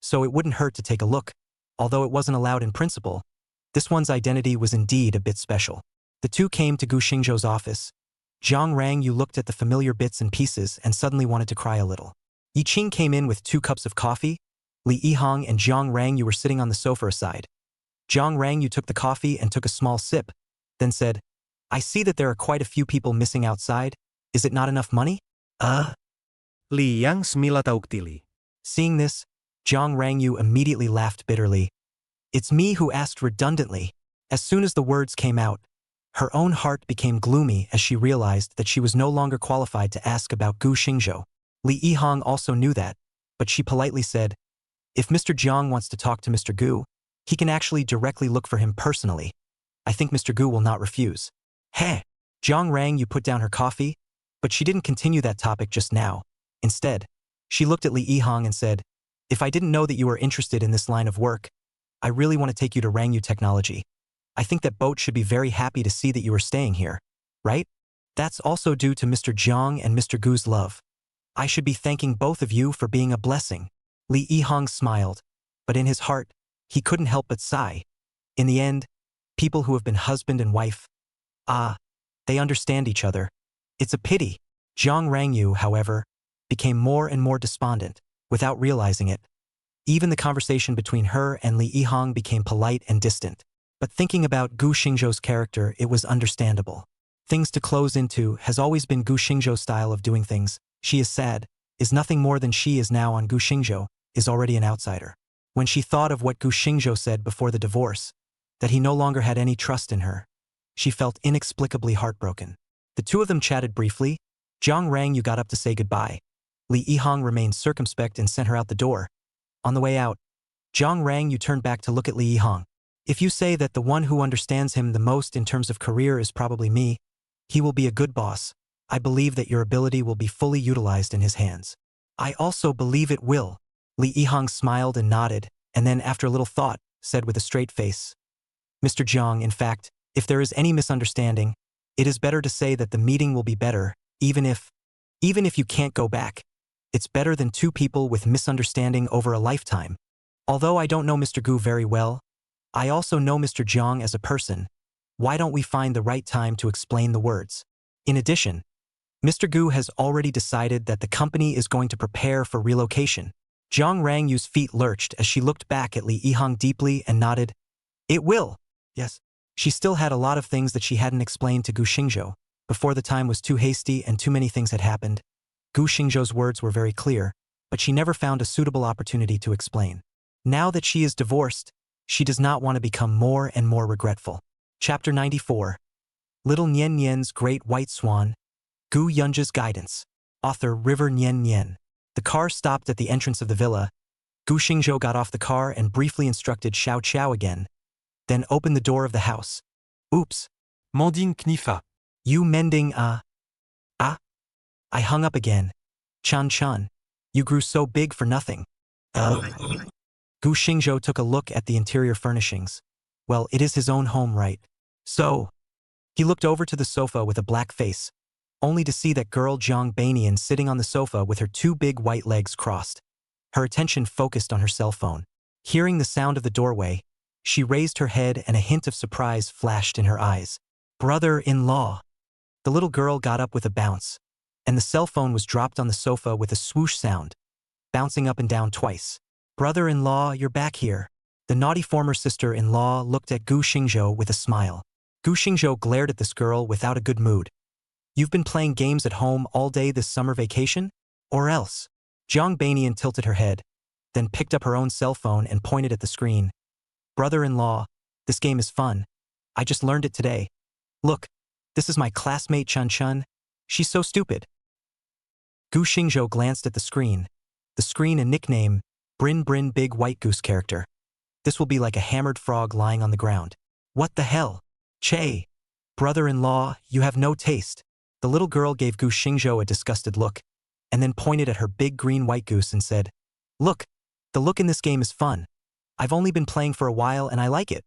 [SPEAKER 1] So it wouldn't hurt to take a look. Although it wasn't allowed in principle, this one's identity was indeed a bit special. The two came to Gu Xingzhou's office. Zhang Rang Yu looked at the familiar bits and pieces and suddenly wanted to cry a little. Yi Qing came in with 2 cups of coffee. Li Yihang and Zhang Rang Yu were sitting on the sofa aside. Zhang Rang Yu took the coffee and took a small sip, then said, I see that there are quite a few people missing outside. Is it not enough money?
[SPEAKER 3] Li Yang smila tauktili.
[SPEAKER 1] Seeing this, Zhang Rang Yu immediately laughed bitterly. It's me who asked redundantly. As soon as the words came out, her own heart became gloomy as she realized that she was no longer qualified to ask about Gu Xingzhou. Li Yihang also knew that, but she politely said, If Mr. Zhang wants to talk to Mr. Gu, he can actually directly look for him personally. I think Mr. Gu will not refuse. Heh! Zhang Rang Yu put down her coffee, but she didn't continue that topic just now. Instead, she looked at Li Yihang and said, If I didn't know that you were interested in this line of work, I really want to take you to Rang Yu Technology. I think that boat should be very happy to see that you are staying here, right? That's also due to Mr. Zhang and Mr. Gu's love. I should be thanking both of you for being a blessing. Li Yihang smiled, but in his heart, he couldn't help but sigh. In the end, people who have been husband and wife, they understand each other. It's a pity. Zhang Rang Yu, however, became more and more despondent, without realizing it. Even the conversation between her and Li Yihang became polite and distant. But thinking about Gu Xingzhou's character, it was understandable. Things to close into has always been Gu Xingzhou's style of doing things. She is sad, is nothing more than she is now on Gu Xingzhou, is already an outsider. When she thought of what Gu Xingzhou said before the divorce, that he no longer had any trust in her, she felt inexplicably heartbroken. The two of them chatted briefly. Zhang Rang Yu got up to say goodbye. Li Yihang remained circumspect and sent her out the door. On the way out, Zhang Rang Yu turned back to look at Li Yihang. If you say that the one who understands him the most in terms of career is probably me, he will be a good boss. I believe that your ability will be fully utilized in his hands. I also believe it will. Li Yihang smiled and nodded, and then after a little thought, said with a straight face, Mr. Zhang, in fact, if there is any misunderstanding, it is better to say that the meeting will be better, even if you can't go back. It's better than 2 people with misunderstanding over a lifetime. Although I don't know Mr. Gu very well, I also know Mr. Zhang as a person. Why don't we find the right time to explain the words? In addition, Mr. Gu has already decided that the company is going to prepare for relocation. Zhang Rang Yu's feet lurched as she looked back at Li Yihang deeply and nodded. It will. Yes. She still had a lot of things that she hadn't explained to Gu Xingzhou. Before the time was too hasty and too many things had happened. Gu Xingzhou's words were very clear, but she never found a suitable opportunity to explain. Now that she is divorced, she does not want to become more and more regretful. Chapter 94. Little Nian Nian's Great White Swan. Gu Yunja's Guidance. Author River Nian Nian. The car stopped at the entrance of the villa, Gu Xingzhou got off the car and briefly instructed Xiao Qiao again, then opened the door of the house. Oops.
[SPEAKER 2] Mending Knifa.
[SPEAKER 1] You mending, I hung up again. Chun, you grew so big for nothing. Gu Xingzhou took a look at the interior furnishings. Well, it is his own home, right? So, he looked over to the sofa with a black face, only to see that girl Jiang Banian sitting on the sofa with her two big white legs crossed. Her attention focused on her cell phone. Hearing the sound of the doorway, she raised her head and a hint of surprise flashed in her eyes. Brother-in-law. The little girl got up with a bounce, and the cell phone was dropped on the sofa with a swoosh sound, bouncing up and down twice. Brother-in-law, you're back here. The naughty former sister-in-law looked at Gu Xingzhou with a smile. Gu Xingzhou glared at this girl without a good mood. You've been playing games at home all day this summer vacation? Or else? Jiang Banian tilted her head, then picked up her own cell phone and pointed at the screen. Brother-in-law, this game is fun. I just learned it today. Look, this is my classmate Chun. She's so stupid. Gu Xingzhou glanced at the screen a nickname, Brin Big White Goose character. This will be like a hammered frog lying on the ground. What the hell? Che. Brother-in-law, you have no taste. The little girl gave Gu Xingzhou a disgusted look, and then pointed at her big green white goose and said, Look, the look in this game is fun. I've only been playing for a while and I like it.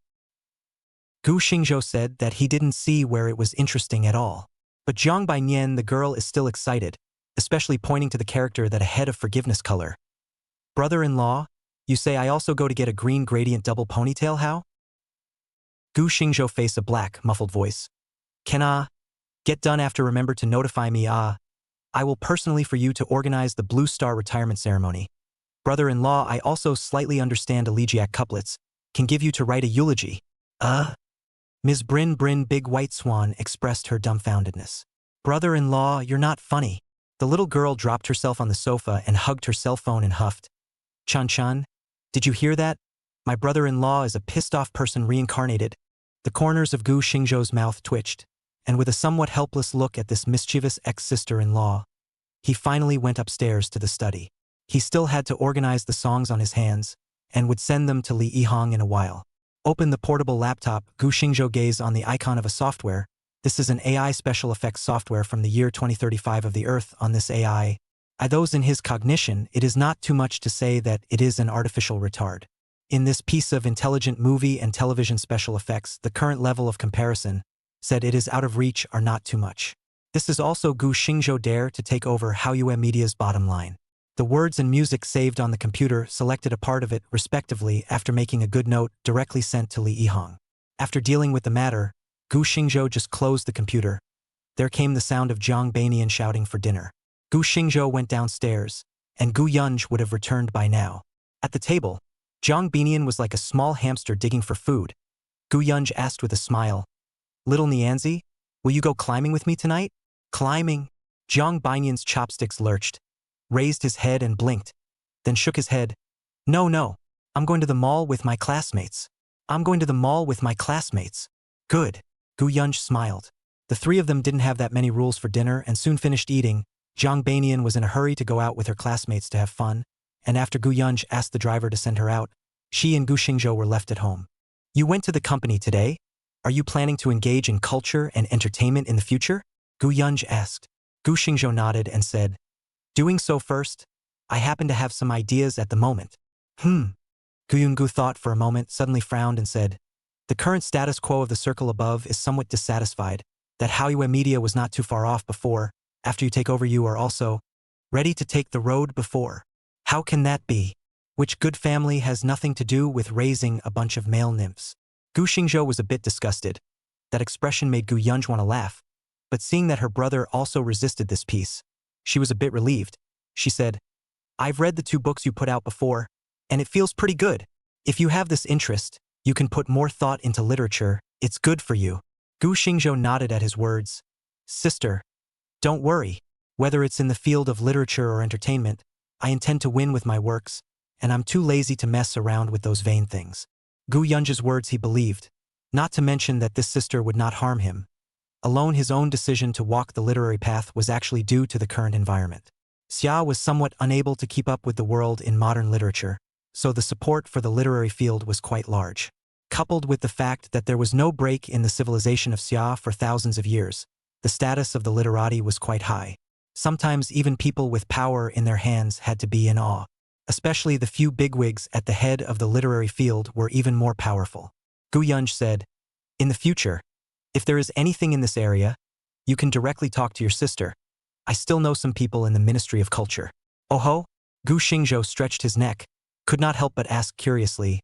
[SPEAKER 1] Gu Xingzhou said that he didn't see where it was interesting at all. But Jiang Banian, the girl, is still excited, especially pointing to the character that a head of forgiveness color. Brother-in-law, you say I also go to get a green gradient double ponytail, how? Gu Xingzhou faced a black, muffled voice. Can get done after remember to notify me I will personally for you to organize the Blue Star retirement ceremony. Brother-in-law, I also slightly understand elegiac couplets, can give you to write a eulogy. Ms. Brin Big White Swan expressed her dumbfoundedness. Brother-in-law, you're not funny. The little girl dropped herself on the sofa and hugged her cell phone and huffed. Chun, did you hear that? My brother-in-law is a pissed-off person reincarnated. The corners of Gu Xingzhou's mouth twitched, and with a somewhat helpless look at this mischievous ex-sister-in-law, he finally went upstairs to the study. He still had to organize the songs on his hands, and would send them to Li Yihong in a while. Open the portable laptop. Gu Xingzhou gazed on the icon of a software. This is an AI special effects software from the year 2035 of the Earth. On this AI, those in his cognition, it is not too much to say that it is an artificial retard. In this piece of intelligent movie and television special effects, the current level of comparison said it is out of reach are not too much. This is also Gu Xingzhou dare to take over Haoyue Media's bottom line. The words and music saved on the computer selected a part of it, respectively, after making a good note directly sent to Li Yihong. After dealing with the matter, Gu Xingzhou just closed the computer. There came the sound of Jiang Banian shouting for dinner. Gu Xingzhou went downstairs, and Gu Yunj would have returned by now. At the table, Jiang Banian was like a small hamster digging for food. Gu Yunj asked with a smile, Little Nianzi, will you go climbing with me tonight? Climbing? Jiang Banian's chopsticks lurched, raised his head and blinked, then shook his head. No, I'm going to the mall with my classmates. Good. Gu Yunj smiled. The three of them didn't have that many rules for dinner and soon finished eating. Jiang Banian was in a hurry to go out with her classmates to have fun, and after Gu Yunj asked the driver to send her out, she and Gu Xingzhou were left at home. You went to the company today? Are you planning to engage in culture and entertainment in the future? Gu Yunj asked. Gu Xingzhou nodded and said, Doing so first, I happen to have some ideas at the moment. Gu Yungu thought for a moment, suddenly frowned and said, The current status quo of the circle above is somewhat dissatisfied, that Haoyue Media was not too far off before, after you take over you are also ready to take the road before. How can that be? Which good family has nothing to do with raising a bunch of male nymphs? Gu Xingzhou was a bit disgusted. That expression made Gu Yunj want to laugh, but seeing that her brother also resisted this piece, she was a bit relieved. She said, I've read the 2 books you put out before, and it feels pretty good. If you have this interest, you can put more thought into literature, it's good for you. Gu Xingzhou nodded at his words. Sister, don't worry. Whether it's in the field of literature or entertainment, I intend to win with my works, and I'm too lazy to mess around with those vain things. Gu Yunj's words he believed, not to mention that this sister would not harm him. Alone his own decision to walk the literary path was actually due to the current environment. Xia was somewhat unable to keep up with the world in modern literature, so the support for the literary field was quite large. Coupled with the fact that there was no break in the civilization of Xia for thousands of years, the status of the literati was quite high. Sometimes even people with power in their hands had to be in awe. Especially the few bigwigs at the head of the literary field were even more powerful. Gu Yunj said, "In the future, if there is anything in this area, you can directly talk to your sister. I still know some people in the Ministry of Culture." "Oh-ho?" Gu Xingzhou stretched his neck, could not help but ask curiously,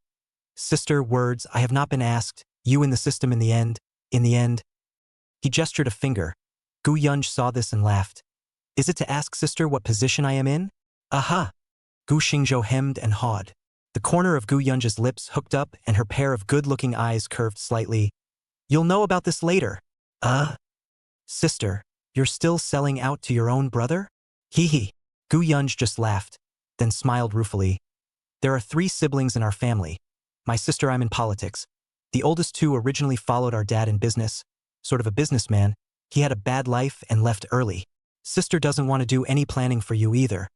[SPEAKER 1] "Sister, words I have not been asked, you in the system in the end. He gestured a finger. Gu Yunj saw this and laughed. "Is it to ask sister what position I am in?" "Aha!" Gu Xingzhou hemmed and hawed. The corner of Gu Yunj's lips hooked up and her pair of good-looking eyes curved slightly. "You'll know about this later." Sister, you're still selling out to your own brother?" "Hee hee." Gu Yunj just laughed, then smiled ruefully. "There are 3 siblings in our family. My sister, I'm in politics. The oldest 2 originally followed our dad in business, sort of a businessman. He had a bad life and left early. Sister doesn't want to do any planning for you either.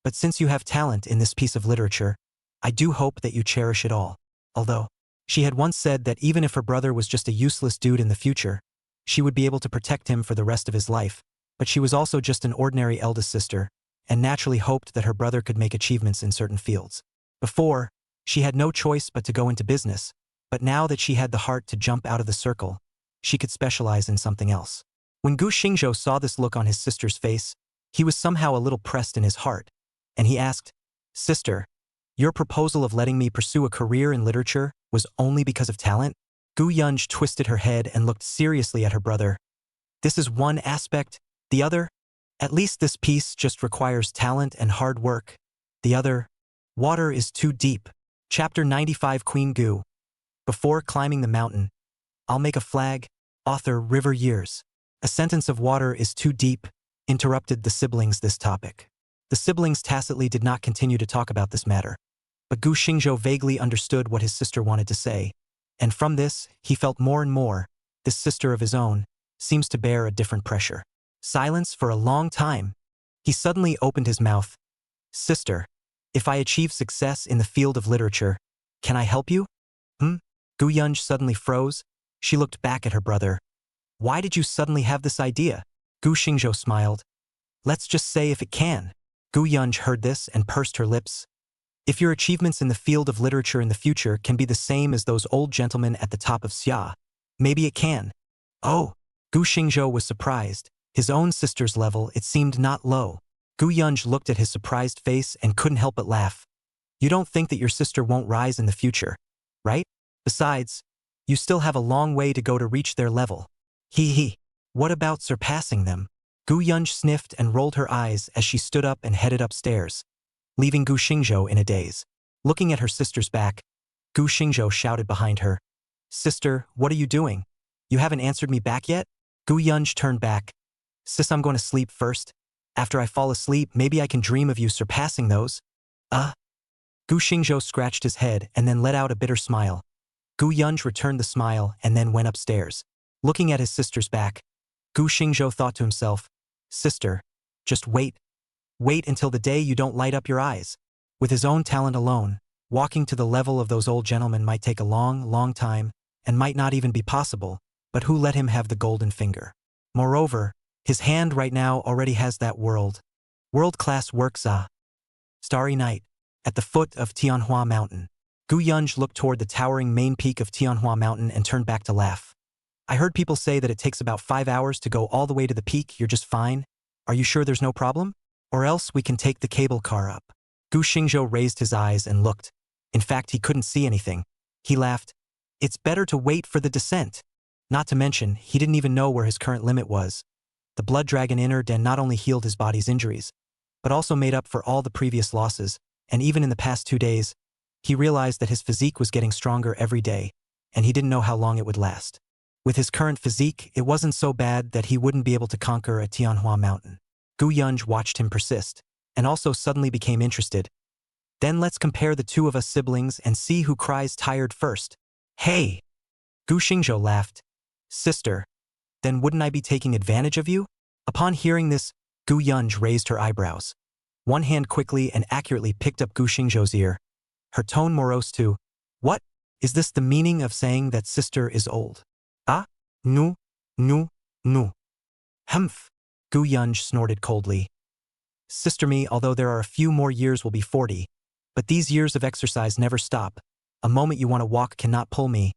[SPEAKER 1] But since you have talent in this piece of literature, I do hope that you cherish it all." Although, she had once said that even if her brother was just a useless dude in the future, she would be able to protect him for the rest of his life, but she was also just an ordinary eldest sister, and naturally hoped that her brother could make achievements in certain fields. Before, she had no choice but to go into business, but now that she had the heart to jump out of the circle, she could specialize in something else. When Gu Xingzhou saw this look on his sister's face, he was somehow a little pressed in his heart, and he asked, "Sister, your proposal of letting me pursue a career in literature was only because of talent?" Gu Yunj twisted her head and looked seriously at her brother. "This is one aspect. The other? At least this piece just requires talent and hard work. The other? Water is too deep." Chapter 95 Queen Gu. Before climbing the mountain, I'll make a flag. Author River Years. A sentence of water is too deep, interrupted the siblings this topic. The siblings tacitly did not continue to talk about this matter, but Gu Xingzhou vaguely understood what his sister wanted to say, and from this, he felt more and more, this sister of his own, seems to bear a different pressure. Silence for a long time. He suddenly opened his mouth. "Sister, if I achieve success in the field of literature, can I help you?" Gu Yunj suddenly froze. She looked back at her brother. "Why did you suddenly have this idea?" Gu Xingzhou smiled. "Let's just say if it can." Gu Yunj heard this and pursed her lips. "If your achievements in the field of literature in the future can be the same as those old gentlemen at the top of Xia, maybe it can." "Oh!" Gu Xingzhou was surprised. His own sister's level, it seemed not low. Gu Yunj looked at his surprised face and couldn't help but laugh. "You don't think that your sister won't rise in the future, right? Besides, you still have a long way to go to reach their level." "Hee hee. What about surpassing them?" Gu Yunj sniffed and rolled her eyes as she stood up and headed upstairs, leaving Gu Xingzhou in a daze. Looking at her sister's back, Gu Xingzhou shouted behind her, "Sister, what are you doing? You haven't answered me back yet?" Gu Yunj turned back. "Sis, I'm going to sleep first. After I fall asleep, maybe I can dream of you surpassing those." Gu Xingzhou scratched his head and then let out a bitter smile. Gu Yunj returned the smile and then went upstairs. Looking at his sister's back, Gu Xingzhou thought to himself, "Sister, just wait. Wait until the day you don't light up your eyes." With his own talent alone, walking to the level of those old gentlemen might take a long, long time, and might not even be possible, but who let him have the golden finger? Moreover, his hand right now already has that world-class works. Starry night, at the foot of Tianhua Mountain. Gu Yunj looked toward the towering main peak of Tianhua Mountain and turned back to laugh. "I heard people say that it takes about 5 hours to go all the way to the peak. You're just fine? Are you sure there's no problem? Or else we can take the cable car up." Gu Xingzhou raised his eyes and looked. In fact, he couldn't see anything. He laughed. "It's better to wait for the descent." Not to mention, he didn't even know where his current limit was. The blood dragon inner den not only healed his body's injuries, but also made up for all the previous losses, and even in the past 2 days, he realized that his physique was getting stronger every day, and he didn't know how long it would last. With his current physique, it wasn't so bad that he wouldn't be able to conquer a Tianhua Mountain. Gu Yunj watched him persist, and also suddenly became interested. "Then let's compare the 2 of us siblings and see who cries tired first." "Hey!" Gu Xingzhou laughed. "Sister, then wouldn't I be taking advantage of you?" Upon hearing this, Gu Yunj raised her eyebrows. One hand quickly and accurately picked up Gu Xingzhou's ear. her tone morose too. What? Is this the meaning of saying that sister is old? Ah? Nu? Nu? Nu. Humph. Gu Yunj snorted coldly. Sister me, although there are a few more years will be 40. But these years of exercise never stop. A moment you want to walk cannot pull me.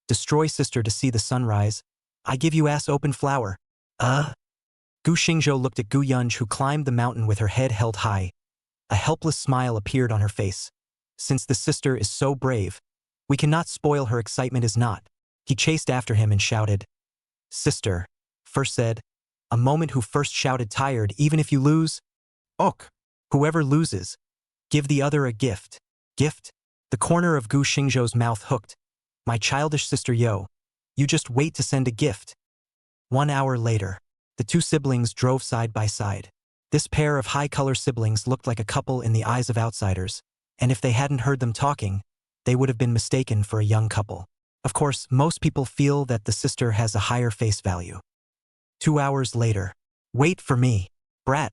[SPEAKER 1] Destroy sister to see the sunrise. I give you ass open flower. Gu Xingzhou looked at Gu Yunj, who climbed the mountain with her head held high. A helpless smile appeared on her face. Since the sister is so brave, we cannot spoil her excitement is not. He chased after him and shouted. Sister, first said. A moment who first shouted tired, even if you lose. Ok. Whoever loses. Give the other a gift. Gift? The corner of Gu Xingzhou's mouth hooked. My childish sister Yo. You just wait to send a gift. 1 hour later, the two siblings drove side by side. This pair of high-color siblings looked like a couple in the eyes of outsiders, and if they hadn't heard them talking, they would have been mistaken for a young couple. Of course, most people feel that the sister has a higher face value. 2 hours later. Wait for me. Brat.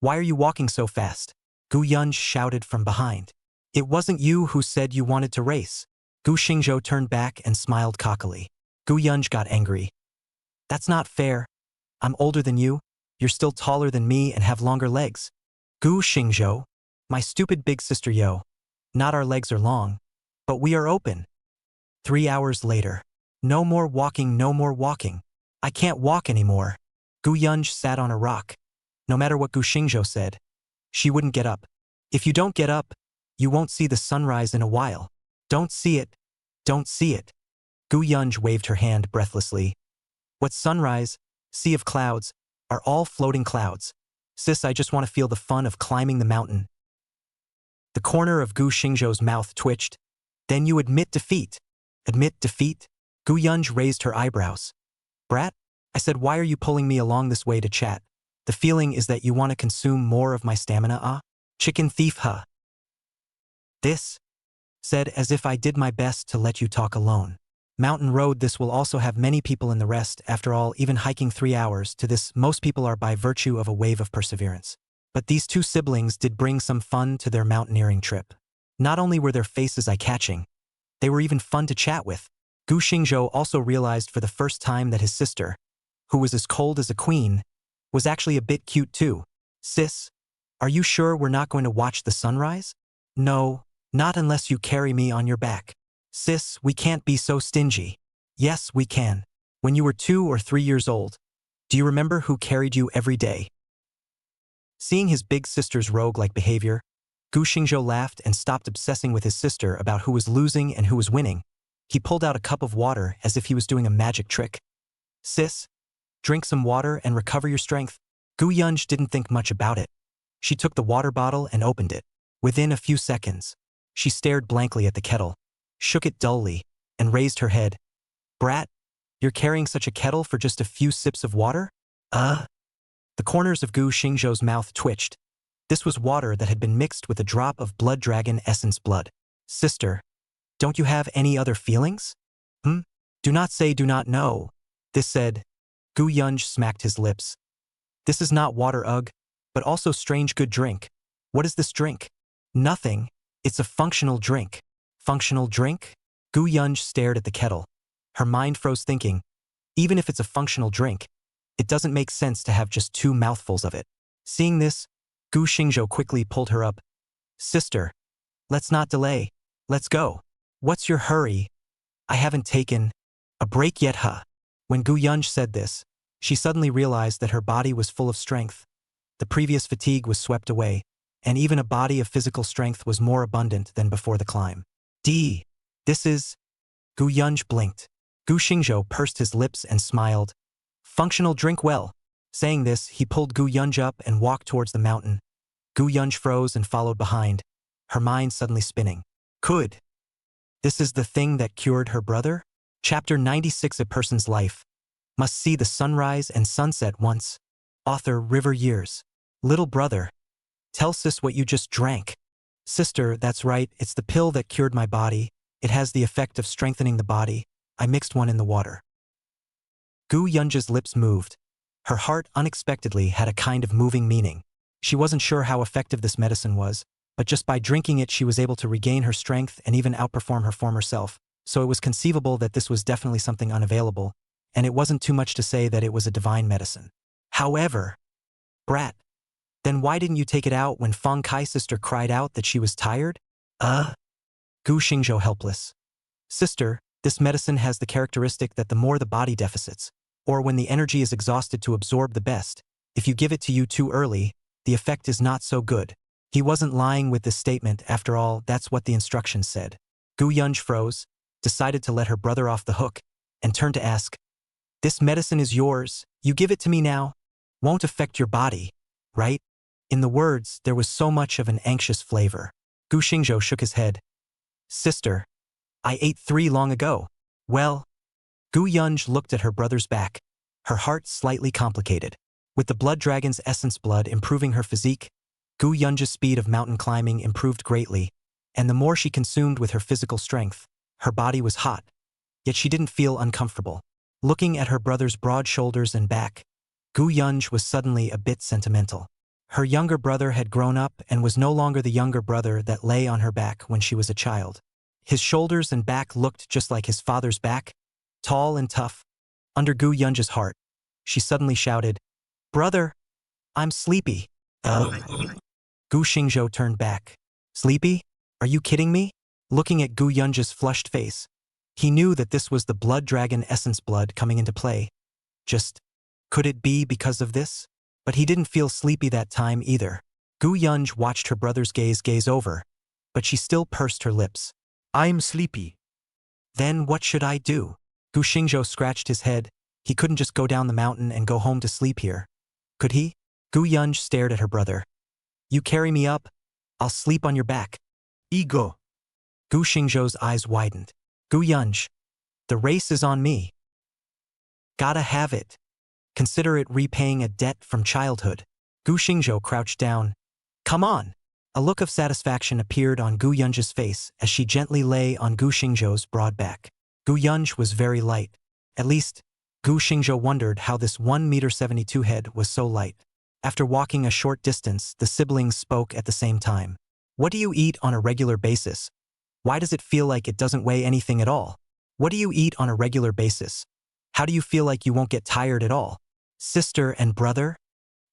[SPEAKER 1] Why are you walking so fast? Gu Yunj shouted from behind. It wasn't you who said you wanted to race. Gu Xingzhou turned back and smiled cockily. Gu Yunj got angry. That's not fair. I'm older than you. You're still taller than me and have longer legs. Gu Xingzhou. My stupid big sister Yo. Not our legs are long, but we are open. 3 hours later. No more walking, no more walking. I can't walk anymore. Gu Yunj sat on a rock. No matter what Gu Xingzhou said, she wouldn't get up. If you don't get up, you won't see the sunrise in a while. Don't see it. Don't see it. Gu Yunj waved her hand breathlessly. What sunrise, sea of clouds, are all floating clouds. Sis, I just want to feel the fun of climbing the mountain. The corner of Gu Xingzhou's mouth twitched. Then you admit defeat. Admit defeat? Gu Yunj raised her eyebrows. Brat? I said, why are you pulling me along this way to chat? The feeling is that you want to consume more of my stamina, ah? Chicken thief, huh? This? Said as if I did my best to let you talk alone. Mountain road, this will also have many people in the rest. After all, even hiking 3 hours to this, most people are by virtue of a wave of perseverance. But these two siblings did bring some fun to their mountaineering trip. Not only were their faces eye-catching, they were even fun to chat with. Gu Xingzhou also realized for the first time that his sister, who was as cold as a queen, was actually a bit cute too. Sis, are you sure we're not going to watch the sunrise? No, not unless you carry me on your back. Sis, we can't be so stingy. Yes, we can. When you were 2 or 3 years old, do you remember who carried you every day? Seeing his big sister's rogue-like behavior, Gu Xingzhou laughed and stopped obsessing with his sister about who was losing and who was winning. He pulled out a cup of water as if he was doing a magic trick. Sis, drink some water and recover your strength. Gu Yunj didn't think much about it. She took the water bottle and opened it. Within a few seconds, she stared blankly at the kettle, shook it dully, and raised her head. Brat, you're carrying such a kettle for just a few sips of water? The corners of Gu Xingzhou's mouth twitched. This was water that had been mixed with a drop of blood dragon essence blood. Sister, don't you have any other feelings? Do not say do not know. This said. Gu Yunj smacked his lips. This is not water, ugh, but also strange good drink. What is this drink? Nothing. It's a functional drink. Functional drink? Gu Yunj stared at the kettle. Her mind froze thinking, even if it's a functional drink, it doesn't make sense to have just 2 mouthfuls of it. Seeing this, Gu Xingzhou quickly pulled her up. Sister, let's not delay. Let's go. What's your hurry? I haven't taken a break yet, huh? When Gu Yunj said this, she suddenly realized that her body was full of strength. The previous fatigue was swept away, and even a body of physical strength was more abundant than before the climb. This is... Gu Yunj blinked. Gu Xingzhou pursed his lips and smiled. Functional drink well. Saying this, he pulled Gu Yunj up and walked towards the mountain. Gu Yunj froze and followed behind, her mind suddenly spinning. Could this is the thing that cured her brother? Chapter 96. A person's life must see the sunrise and sunset once. Author River Years. Little brother, tell sis what you just drank. Sister, that's right, it's the pill that cured my body. It has the effect of strengthening the body. I mixed one in the water. Gu Yunja's lips moved. Her heart unexpectedly had a kind of moving meaning. She wasn't sure how effective this medicine was, but just by drinking it she was able to regain her strength and even outperform her former self, so it was conceivable that this was definitely something unavailable, and it wasn't too much to say that it was a divine medicine. However, brat, then why didn't you take it out when Feng Kai's sister cried out that she was tired? Gu Xingzhou helpless. Sister, this medicine has the characteristic that the more the body deficits, or when the energy is exhausted to absorb the best, if you give it to you too early, the effect is not so good. He wasn't lying with this statement, after all, that's what the instructions said. Gu Yunj froze, decided to let her brother off the hook, and turned to ask, "This medicine is yours, you give it to me now? Won't affect your body, right?" In the words, there was so much of an anxious flavor. Gu Xingzhou shook his head. "Sister, I ate 3 long ago." Well, Gu Yunj looked at her brother's back, her heart slightly complicated. With the blood dragon's essence blood improving her physique, Gu Yunj's speed of mountain climbing improved greatly, and the more she consumed with her physical strength, her body was hot, yet she didn't feel uncomfortable. Looking at her brother's broad shoulders and back, Gu Yunj was suddenly a bit sentimental. Her younger brother had grown up and was no longer the younger brother that lay on her back when she was a child. His shoulders and back looked just like his father's back, tall and tough. Under Gu Yunj's heart, she suddenly shouted, "Brother, I'm sleepy." Gu Xingzhou turned back. "Sleepy? Are you kidding me?" Looking at Gu Yunj's flushed face, he knew that this was the blood dragon essence blood coming into play. Just, could it be because of this? But he didn't feel sleepy that time either. Gu Yunj watched her brother's gaze over, but she still pursed her lips.
[SPEAKER 3] I'm sleepy.
[SPEAKER 1] Then what should I do? Gu Xingzhou scratched his head. He couldn't just go down the mountain and go home to sleep here. Could he? Gu Yunj stared at her brother. "You carry me up, I'll sleep on your back."
[SPEAKER 3] Ego.
[SPEAKER 1] Gu Xingzhou's eyes widened. "Gu Yunj, the race is on me. Gotta have it. Consider it repaying a debt from childhood." Gu Xingzhou crouched down. "Come on." A look of satisfaction appeared on Gu Yunj's face as she gently lay on Gu Xingzhou's broad back. Gu Yunj was very light. At least, Gu Xingzhou wondered how this 1.72 m head was so light. After walking a short distance, the siblings spoke at the same time. "What do you eat on a regular basis? Why does it feel like it doesn't weigh anything at all? What do you eat on a regular basis? How do you feel like you won't get tired at all? Sister and brother?"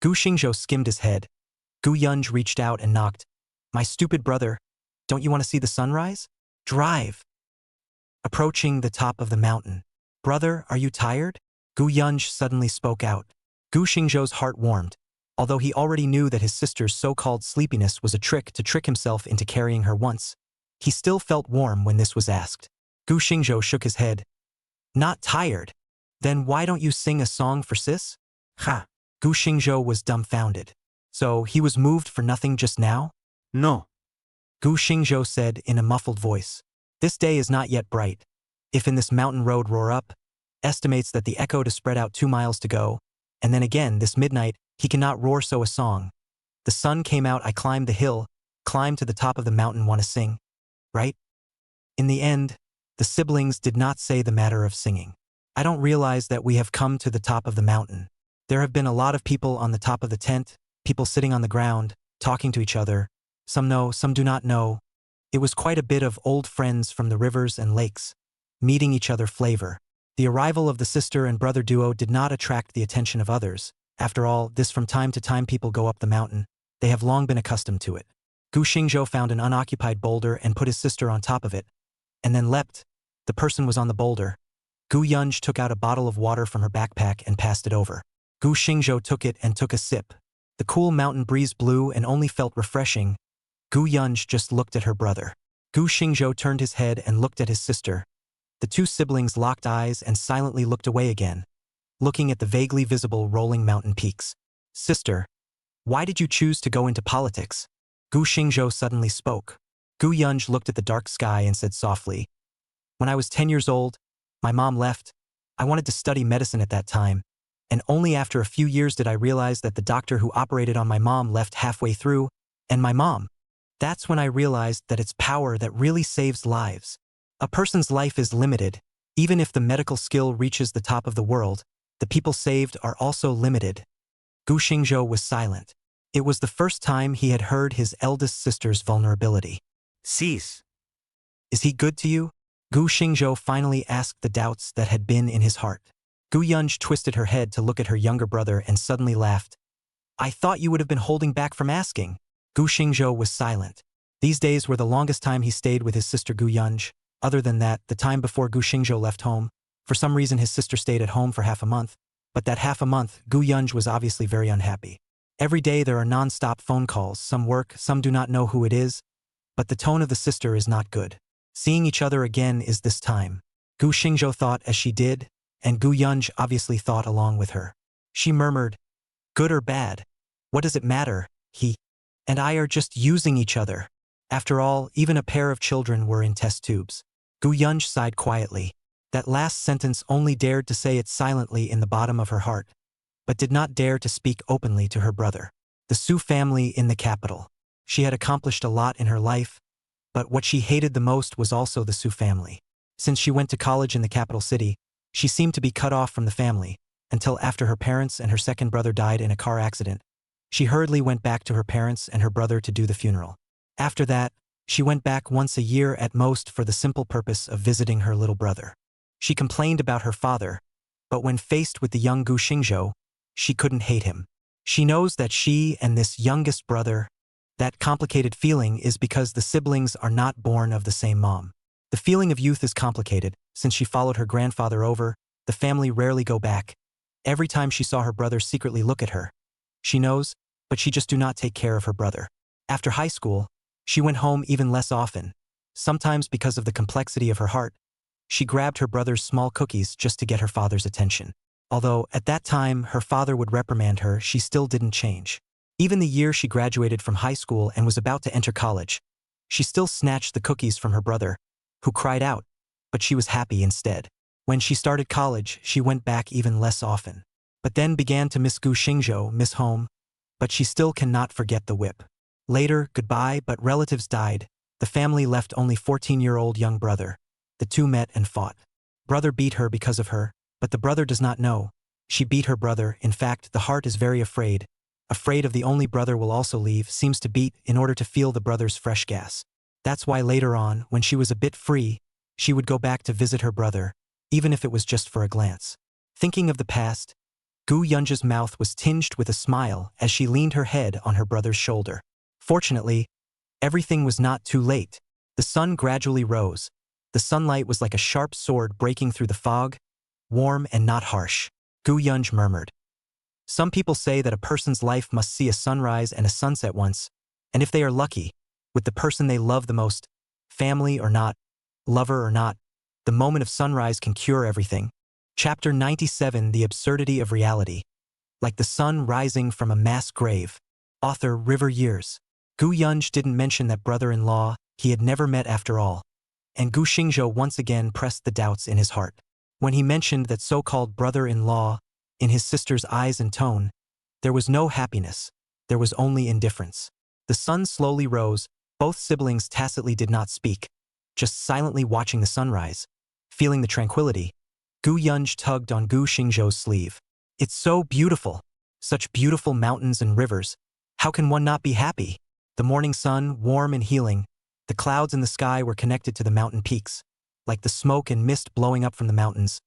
[SPEAKER 1] Gu Xingzhou skimmed his head. Gu Yunj reached out and knocked. "My stupid brother, don't you want to see the sunrise? Drive." Approaching the top of the mountain. "Brother, are you tired?" Gu Yunj suddenly spoke out. Gu Xingzhou's heart warmed. Although he already knew that his sister's so-called sleepiness was a trick to trick himself into carrying her once, he still felt warm when this was asked. Gu Xingzhou shook his head. "Not tired? Then why don't you sing a song for sis?"
[SPEAKER 3] Ha.
[SPEAKER 1] Gu Xingzhou was dumbfounded. So he was moved for nothing just now?
[SPEAKER 3] No.
[SPEAKER 1] Gu Xingzhou said in a muffled voice. "This day is not yet bright. If in this mountain road roar up, estimates that the echo to spread out 2 miles to go, and then again this midnight, he cannot roar so a song. The sun came out, I climbed the hill, climbed to the top of the mountain, wanna sing. Right?" In the end, the siblings did not say the matter of singing. "I don't realize that we have come to the top of the mountain. There have been a lot of people on the top of the tent, people sitting on the ground, talking to each other. Some know, some do not know. It was quite a bit of old friends from the rivers and lakes, meeting each other flavor. The arrival of the sister and brother duo did not attract the attention of others. After all, this from time to time people go up the mountain. They have long been accustomed to it." Gu Xingzhou found an unoccupied boulder and put his sister on top of it, and then leapt. The person was on the boulder. Gu Yunj took out a bottle of water from her backpack and passed it over. Gu Xingzhou took it and took a sip. The cool mountain breeze blew and only felt refreshing. Gu Yunj just looked at her brother. Gu Xingzhou turned his head and looked at his sister. The two siblings locked eyes and silently looked away again, looking at the vaguely visible rolling mountain peaks. "Sister, why did you choose to go into politics?" Gu Xingzhou suddenly spoke. Gu Yunj looked at the dark sky and said softly, "When I was 10 years old, my mom left. I wanted to study medicine at that time, and only after a few years did I realize that the doctor who operated on my mom left halfway through, and my mom. That's when I realized that it's power that really saves lives. A person's life is limited. Even if the medical skill reaches the top of the world, the people saved are also limited." Gu Xingzhou was silent. It was the first time he had heard his eldest sister's vulnerability.
[SPEAKER 3] Cease.
[SPEAKER 1] Is he good to you? Gu Xingzhou finally asked the doubts that had been in his heart. Gu Yunj twisted her head to look at her younger brother and suddenly laughed. I thought you would have been holding back from asking. Gu Xingzhou was silent. These days were the longest time he stayed with his sister Gu Yunj. Other than that, the time before Gu Xingzhou left home, for some reason his sister stayed at home for half a month, but that half a month, Gu Yunj was obviously very unhappy. Every day there are non-stop phone calls, some work, some do not know who it is, but the tone of the sister is not good. Seeing each other again is this time. Gu Xingzhou thought as she did, and Gu Yunj obviously thought along with her. She murmured, good or bad? What does it matter? He and I are just using each other. After all, even a pair of children were in test tubes. Gu Yunj sighed quietly. That last sentence only dared to say it silently in the bottom of her heart, but did not dare to speak openly to her brother. The Su family in the capital. She had accomplished a lot in her life, but what she hated the most was also the Su family. Since she went to college in the capital city, she seemed to be cut off from the family, until after her parents and her second brother died in a car accident. She hurriedly went back to her parents and her brother to do the funeral. After that, she went back once a year at most for the simple purpose of visiting her little brother. She complained about her father, but when faced with the young Gu Xingzhou, she couldn't hate him. She knows that she and this youngest brother, that complicated feeling is because the siblings are not born of the same mom. The feeling of youth is complicated. Since she followed her grandfather over, the family rarely go back. Every time she saw her brother secretly look at her. She knows, but she just do not take care of her brother. After high school, she went home even less often. Sometimes because of the complexity of her heart, she grabbed her brother's small cookies just to get her father's attention. Although, at that time, her father would reprimand her, she still didn't change. Even the year she graduated from high school and was about to enter college, she still snatched the cookies from her brother, who cried out, but she was happy instead. When she started college, she went back even less often. But then began to miss Gu Xingzhou, miss home, but she still cannot forget the whip. Later, goodbye, but relatives died. The family left only 14-year-old young brother. The two met and fought. Brother beat her because of her, but the brother does not know. She beat her brother. In fact, the heart is very afraid of the only brother will also leave, seems to beat in order to feel the brother's fresh gas. That's why later on, when she was a bit free, she would go back to visit her brother, even if it was just for a glance. Thinking of the past, Gu Yunja's mouth was tinged with a smile as she leaned her head on her brother's shoulder. Fortunately, everything was not too late. The sun gradually rose. The sunlight was like a sharp sword breaking through the fog, warm and not harsh. Gu Yunj murmured. Some people say that a person's life must see a sunrise and a sunset once, and if they are lucky, with the person they love the most, family or not, lover or not, the moment of sunrise can cure everything. Chapter 97: The Absurdity of Reality. Like the sun rising from a mass grave. Author River Years. Gu Yunj didn't mention that brother-in-law he had never met after all, and Gu Xingzhou once again pressed the doubts in his heart. When he mentioned that so-called brother-in-law, in his sister's eyes and tone, there was no happiness, there was only indifference. The sun slowly rose, both siblings tacitly did not speak, just silently watching the sunrise. Feeling the tranquility, Gu Yunj tugged on Gu Xingzhou's sleeve. It's so beautiful. Such beautiful mountains and rivers. How can one not be happy? The morning sun, warm and healing. The clouds in the sky were connected to the mountain peaks, like the smoke and mist blowing up from the mountains.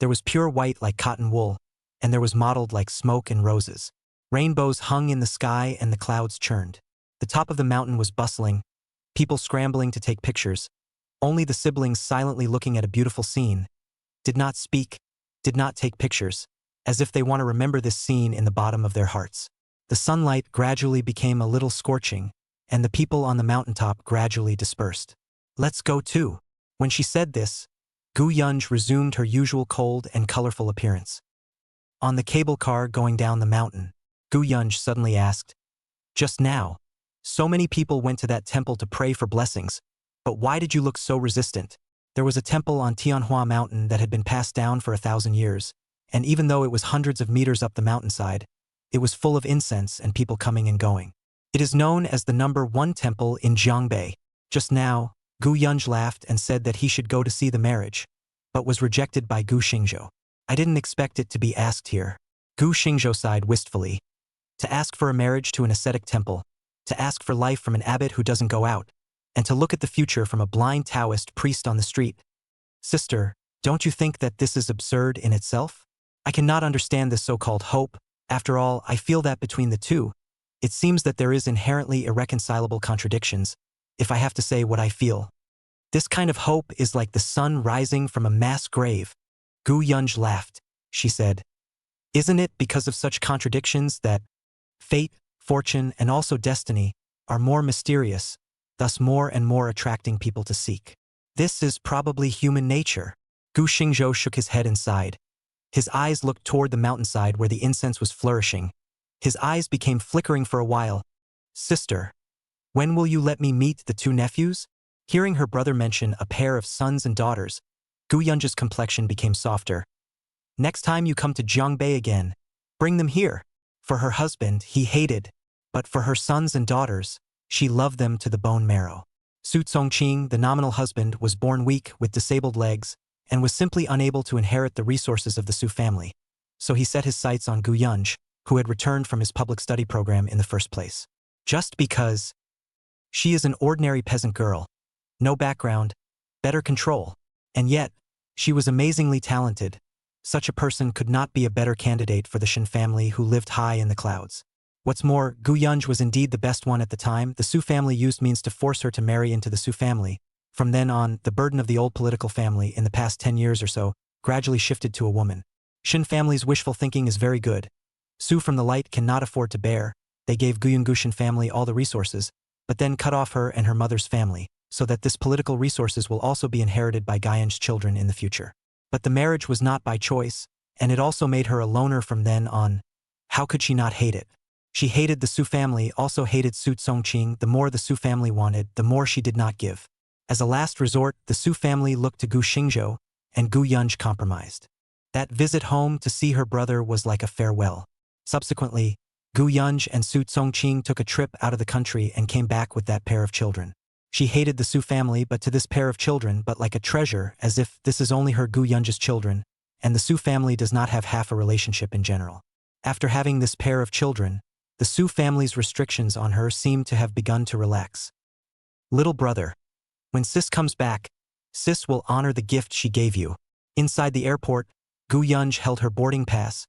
[SPEAKER 1] There was pure white like cotton wool, and there was mottled like smoke and roses. Rainbows hung in the sky and the clouds churned. The top of the mountain was bustling, people scrambling to take pictures. Only the siblings silently looking at a beautiful scene. Did not speak, did not take pictures, as if they want to remember this scene in the bottom of their hearts. The sunlight gradually became a little scorching, and the people on the mountaintop gradually dispersed. Let's go too. When she said this, Gu Yunj resumed her usual cold and colorful appearance. On the cable car going down the mountain, Gu Yunj suddenly asked, just now, so many people went to that temple to pray for blessings, but why did you look so resistant? There was a temple on Tianhua Mountain that had been passed down for 1,000 years, and even though it was hundreds of meters up the mountainside, it was full of incense and people coming and going. It is known as the number 1 temple in Jiangbei. Just now, Gu Yunj laughed and said that he should go to see the marriage, but was rejected by Gu Xingzhou. I didn't expect it to be asked here. Gu Xingzhou sighed wistfully. to ask for a marriage to an ascetic temple, to ask for life from an abbot who doesn't go out, and to look at the future from a blind Taoist priest on the street. Sister, don't you think that this is absurd in itself? I cannot understand this so-called hope. After all, I feel that between the two, it seems that there is inherently irreconcilable contradictions, if I have to say what I feel. This kind of hope is like the sun rising from a mass grave. Gu Yunj laughed. She said, "Isn't it because of such contradictions that fate, fortune, and also destiny are more mysterious, thus more and more attracting people to seek? This is probably human nature." Gu Xingzhou shook his head and sighed. His eyes looked toward the mountainside where the incense was flourishing. His eyes became flickering for a while. "Sister, when will you let me meet the two nephews?" Hearing her brother mention a pair of sons and daughters, Gu Yunj's complexion became softer. "Next time you come to Jiangbei again, bring them here." For her husband, he hated, but for her sons and daughters, she loved them to the bone marrow. Su Congqing, the nominal husband, was born weak with disabled legs and was simply unable to inherit the resources of the Su family. So he set his sights on Gu Yunj, who had returned from his public study program in the first place. Just because she is an ordinary peasant girl, no background, better control, and yet, she was amazingly talented. Such a person could not be a better candidate for the Shen family who lived high in the clouds. What's more, Gu Yunj was indeed the best one at the time. The Su family used means to force her to marry into the Su family. From then on, the burden of the old political family in the past 10 years or so gradually shifted to a woman. Shen family's wishful thinking is very good. Su from the light cannot afford to bear. They gave Guyungu Shen family all the resources, but then cut off her and her mother's family, so that this political resources will also be inherited by Guyun's children in the future. But the marriage was not by choice, and it also made her a loner from then on. How could she not hate it? She hated the Su family, also hated Su Congqing. The more the Su family wanted, the more she did not give. As a last resort, the Su family looked to Gu Xingzhou, and Gu Yunj compromised. That visit home to see her brother was like a farewell. Subsequently, Gu Yunj and Su Congqing took a trip out of the country and came back with that pair of children. She hated the Su family but to this pair of children but like a treasure, as if this is only her Gu Yunj's children, and the Su family does not have half a relationship in general. After having this pair of children, the Su family's restrictions on her seemed to have begun to relax. "Little brother, when Sis comes back, Sis will honor the gift she gave you." Inside the airport, Gu Yunj held her boarding pass,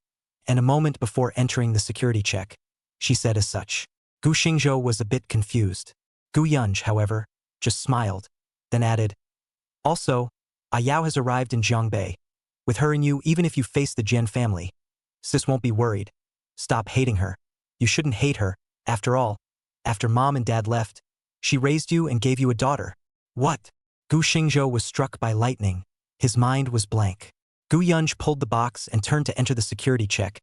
[SPEAKER 1] and a moment before entering the security check, she said as such. Gu Xingzhou was a bit confused. Gu Yunj, however, just smiled, then added, "Also, Ayao has arrived in Jiangbei. With her and you, even if you face the Jian family, Sis won't be worried. Stop hating her. You shouldn't hate her. After all, after mom and dad left, she raised you and gave you a daughter." "What?" Gu Xingzhou was struck by lightning. His mind was blank. Gu Yunj pulled the box and turned to enter the security check.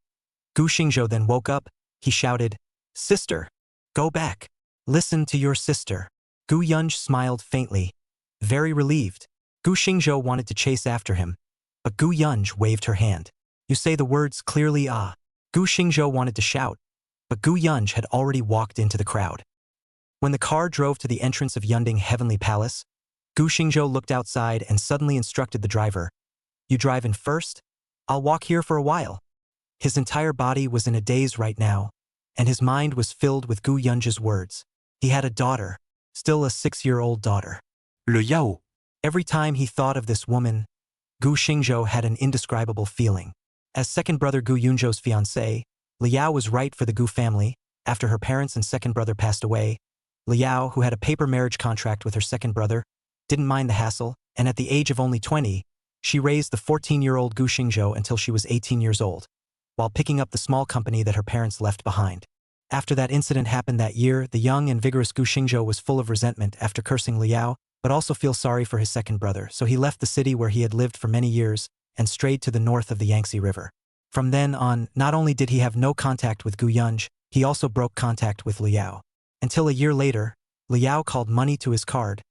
[SPEAKER 1] Gu Xingzhou then woke up. He shouted, "Sister, go back. Listen to your sister." Gu Yunj smiled faintly, very relieved. Gu Xingzhou wanted to chase after him, but Gu Yunj waved her hand. "You say the words clearly, ah." Gu Xingzhou wanted to shout, but Gu Yunj had already walked into the crowd. When the car drove to the entrance of Yunding Heavenly Palace, Gu Xingzhou looked outside and suddenly instructed the driver, "You drive in first? I'll walk here for a while." His entire body was in a daze right now, and his mind was filled with Gu Yunj's words. He had a daughter, still a 6-year-old daughter.
[SPEAKER 2] Le Yao.
[SPEAKER 1] Every time he thought of this woman, Gu Xingzhou had an indescribable feeling. As second brother Gu Yunzhou's fiancée, Liao was right for the Gu family. After her parents and second brother passed away, Liao, who had a paper marriage contract with her second brother, didn't mind the hassle, and at the age of only 20, she raised the 14-year-old Gu Xingzhou until she was 18 years old, while picking up the small company that her parents left behind. After that incident happened that year, the young and vigorous Gu Xingzhou was full of resentment after cursing Liao, but also feel sorry for his second brother, so he left the city where he had lived for many years and strayed to the north of the Yangtze River. From then on, not only did he have no contact with Gu Yunj, he also broke contact with Liao. Until a year later, Liao called money to his card,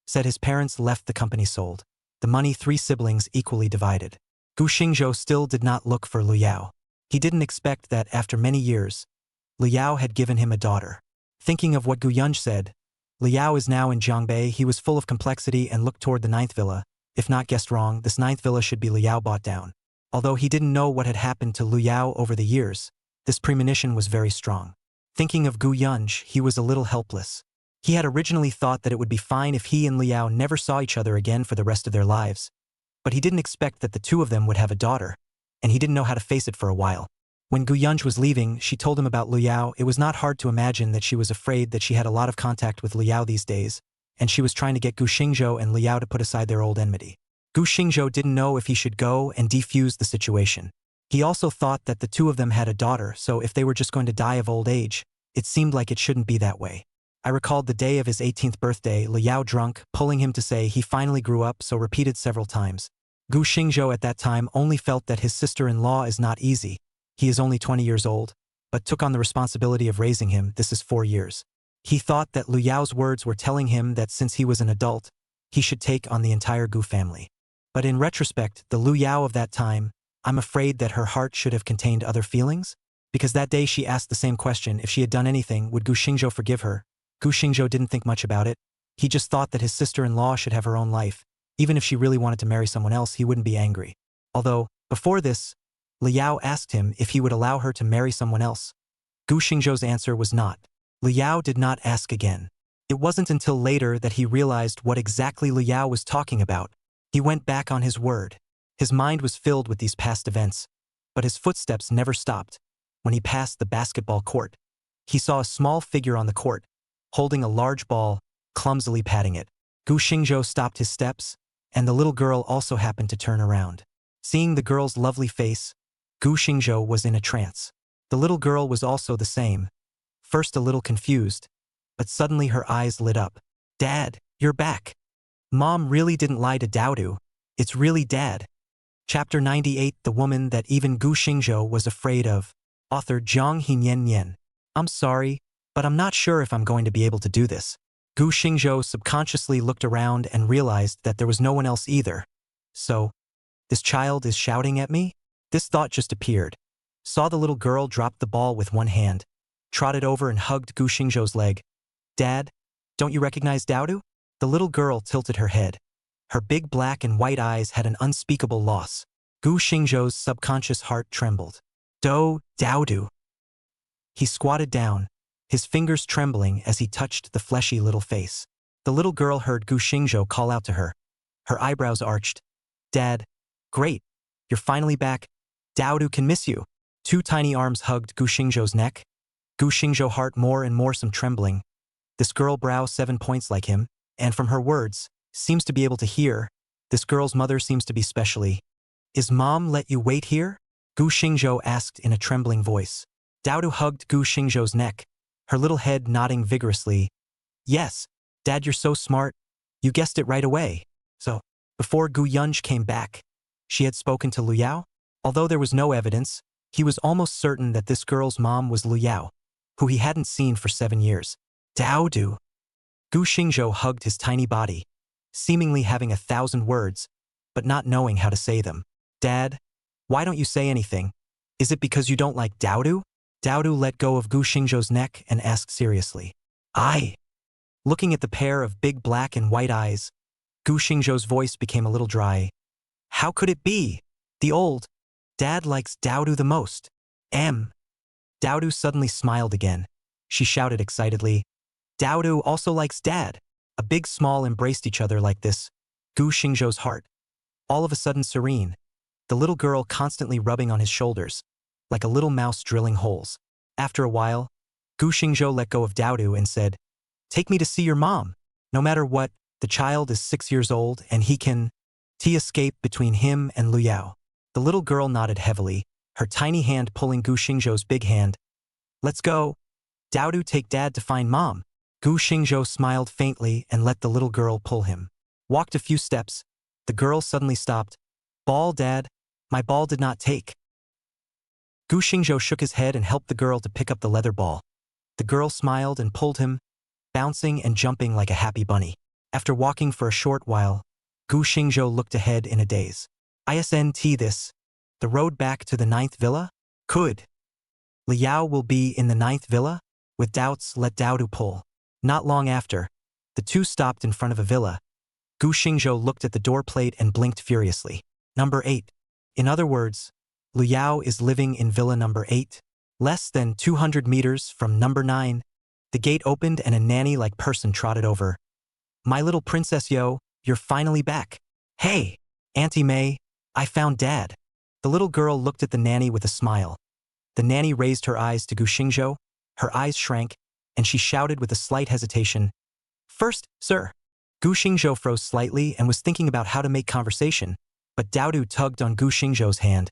[SPEAKER 1] said his parents left the company sold. The money 3 siblings equally divided. Gu Xingzhou still did not look for Liao. He didn't expect that after many years, Liao had given him a daughter. Thinking of what Gu Yunj said, Liao is now in Jiangbei. He was full of complexity and looked toward the 9th villa. If not guessed wrong, this 9th villa should be Liao bought down. Although he didn't know what had happened to Liao over the years, This premonition was very strong. Thinking of Gu Yunj, he was a little helpless. He had originally thought that it would be fine if he and Liao never saw each other again for the rest of their lives. But he didn't expect that the two of them would have a daughter, and he didn't know how to face it for a while. When Gu Yunj was leaving, she told him about Liao. It was not hard to imagine that she was afraid that she had a lot of contact with Liao these days, and she was trying to get Gu Xingzhou and Liao to put aside their old enmity. Gu Xingzhou didn't know if he should go and defuse the situation. He also thought that the two of them had a daughter, so if they were just going to die of old age, it seemed like it shouldn't be that way. I recalled the day of his 18th birthday, Liao drunk, pulling him to say he finally grew up, so repeated several times. Gu Xingzhou at that time only felt that his sister-in-law is not easy. He is only 20 years old, but took on the responsibility of raising him. This is 4 years. He thought that Lu Yao's words were telling him that since he was an adult, he should take on the entire Gu family. But in retrospect, the Lu Yao of that time, I'm afraid that her heart should have contained other feelings, because that day she asked the same question: if she had done anything, would Gu Xingzhou forgive her? Gu Xingzhou didn't think much about it. He just thought that his sister-in-law should have her own life. Even if she really wanted to marry someone else, he wouldn't be angry. Although, before this, Liao asked him if he would allow her to marry someone else. Gu Xingzhou's answer was not. Liao did not ask again. It wasn't until later that he realized what exactly Liao was talking about. He went back on his word. His mind was filled with these past events, but his footsteps never stopped. When he passed the basketball court, he saw a small figure on the court, holding a large ball, clumsily patting it. Gu Xingzhou stopped his steps, and the little girl also happened to turn around. Seeing the girl's lovely face, Gu Xingzhou was in a trance. The little girl was also the same, first a little confused, but suddenly her eyes lit up. "Dad, you're back. Mom really didn't lie to Daodu. It's really Dad." Chapter 98: The Woman That Even Gu Xingzhou Was Afraid Of. Author Zhang Hinian. I'm sorry, but I'm not sure if I'm going to be able to do this. Gu Xingzhou subconsciously looked around and realized that there was no one else either. So, this child is shouting at me? This thought just appeared. Saw the little girl drop the ball with one hand, trotted over and hugged Gu Xingzhou's leg. "Dad, don't you recognize Daodu?" The little girl tilted her head. Her big black and white eyes had an unspeakable loss. Gu Xingzhou's subconscious heart trembled. Daodu. He squatted down, his fingers trembling as he touched the fleshy little face. The little girl heard Gu Xingzhou call out to her. Her eyebrows arched. "Dad, great, you're finally back. Daodu can miss you." Two tiny arms hugged Gu Xingzhou's neck. Gu Xingzhou heart more and more some trembling. This girl brow 7 points like him, and from her words, seems to be able to hear. This girl's mother seems to be specially. "Is Mom let you wait here?" Gu Xingzhou asked in a trembling voice. Daodu hugged Gu Xingzhou's neck, her little head nodding vigorously. "Yes, Dad, you're so smart. You guessed it right away." So, before Gu Yunj came back, she had spoken to Lu Yao? Although there was no evidence, he was almost certain that this girl's mom was Lu Yao, who he hadn't seen for 7 years. Daodu. Gu Xingzhou hugged his tiny body, seemingly having 1,000 words, but not knowing how to say them. "Dad, why don't you say anything? Is it because you don't like Daodu?" Daodu let go of Gu Xingzhou's neck and asked seriously. "I." Looking at the pair of big black and white eyes, Gu Xingzhou's voice became a little dry. "How could it be? The old Dad likes Daodu the most." Daodu suddenly smiled again. She shouted excitedly, "Daodu also likes Dad." A big small embraced each other like this. Gu Xingzhou's heart, all of a sudden serene, the little girl constantly rubbing on his shoulders, like a little mouse drilling holes. After a while, Gu Xingzhou let go of Daodu and said, "Take me to see your mom. No matter what, the child is 6 years old and he can escape between him and Lu Yao." The little girl nodded heavily, her tiny hand pulling Gu Xingzhou's big hand. "Let's go. Daodu, take Dad to find Mom." Gu Xingzhou smiled faintly and let the little girl pull him. Walked a few steps. The girl suddenly stopped. "Ball, Dad. My ball did not take." Gu Xingzhou shook his head and helped the girl to pick up the leather ball. The girl smiled and pulled him, bouncing and jumping like a happy bunny. After walking for a short while, Gu Xingzhou looked ahead in a daze. The road back to the 9th villa? Could Liao will be in the 9th villa? With doubts, let Daodu pull. Not long after, the two stopped in front of a villa. Gu Xingzhou looked at the door plate and blinked furiously. Number 8. In other words, Liao is living in villa number 8. Less than 200 meters from number 9, the gate opened and a nanny-like person trotted over. My little princess yo, you're finally back. Hey, Auntie May, I found Dad. The little girl looked at the nanny with a smile. The nanny raised her eyes to Gu Xingzhou. Her eyes shrank, and she shouted with a slight hesitation, "First, sir." Gu Xingzhou froze slightly and was thinking about how to make conversation, but Daodu tugged on Gu Xingzhou's hand.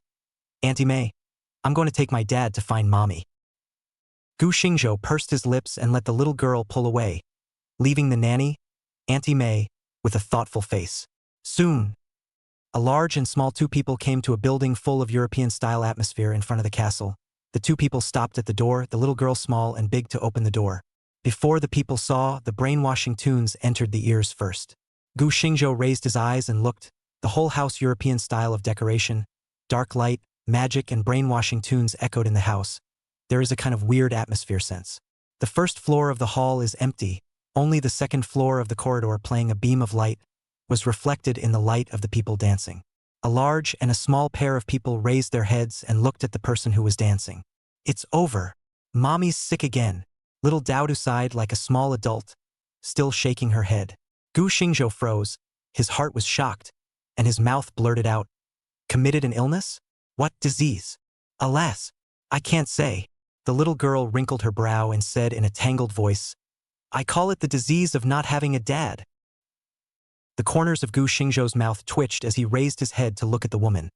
[SPEAKER 1] "Auntie May, I'm going to take my dad to find Mommy." Gu Xingzhou pursed his lips and let the little girl pull away, leaving the nanny, Auntie May, with a thoughtful face. Soon, a large and small two people came to a building full of European-style atmosphere in front of the castle. The two people stopped at the door, the little girl small and big to open the door. Before the people saw, the brainwashing tunes entered the ears first. Gu Xingzhou raised his eyes and looked. The whole house European style of decoration, dark light, magic and brainwashing tunes echoed in the house. There is a kind of weird atmosphere sense. The first floor of the hall is empty. Only the second floor of the corridor, playing a beam of light, was reflected in the light of the people dancing. A large and a small pair of people raised their heads and looked at the person who was dancing. "It's over. Mommy's sick again." Little Daodu sighed like a small adult, still shaking her head. Gu Xingzhou froze. His heart was shocked, and his mouth blurted out, "Committed an illness? What disease?" "Alas, I can't say." The little girl wrinkled her brow and said in a tangled voice, "I call it the disease of not having a dad." The corners of Gu Xingzhou's mouth twitched as he raised his head to look at the woman,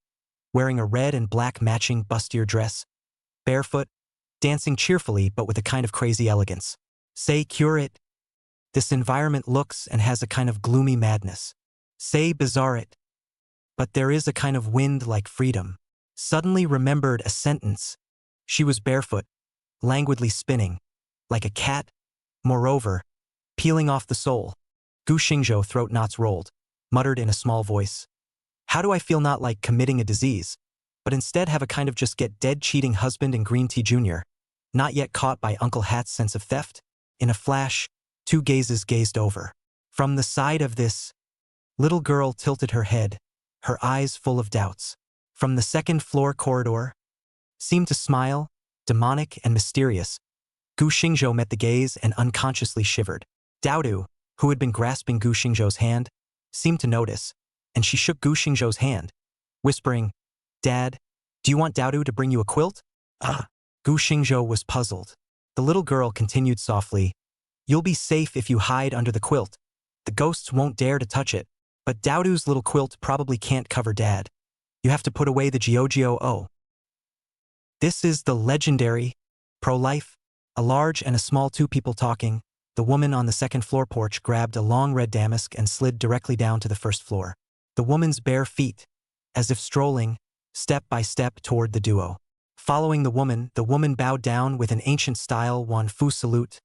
[SPEAKER 1] wearing a red and black matching bustier dress, barefoot, dancing cheerfully but with a kind of crazy elegance. Say cure it. This environment looks and has a kind of gloomy madness. Say bizarre it. But there is a kind of wind like freedom. Suddenly remembered a sentence. She was barefoot, languidly spinning, like a cat, moreover, peeling off the sole. Gu Xingzhou, throat knots rolled, muttered in a small voice. How do I feel not like committing a disease, but instead have a kind of just get dead cheating husband in Green Tea Jr., not yet caught by Uncle Hat's sense of theft? In a flash, two gazes gazed over. From the side of this little girl tilted her head, her eyes full of doubts. From the second floor corridor, seemed to smile, demonic and mysterious. Gu Xingzhou met the gaze and unconsciously shivered. Daodu, who had been grasping Gu Xingzhou's hand, seemed to notice, and she shook Gu Xingzhou's hand, whispering, "Dad, do you want Daodu to bring you a quilt?" Gu Xingzhou was puzzled. The little girl continued softly, "You'll be safe if you hide under the quilt. The ghosts won't dare to touch it, but Daodu's little quilt probably can't cover Dad. You have to put away the Jiao. This is the legendary pro-life." A large and a small two people talking. The woman on the second floor porch grabbed a long red damask and slid directly down to the first floor. The woman's bare feet, as if strolling, step by step toward the duo. Following the woman bowed down with an ancient-style Wan Fu salute.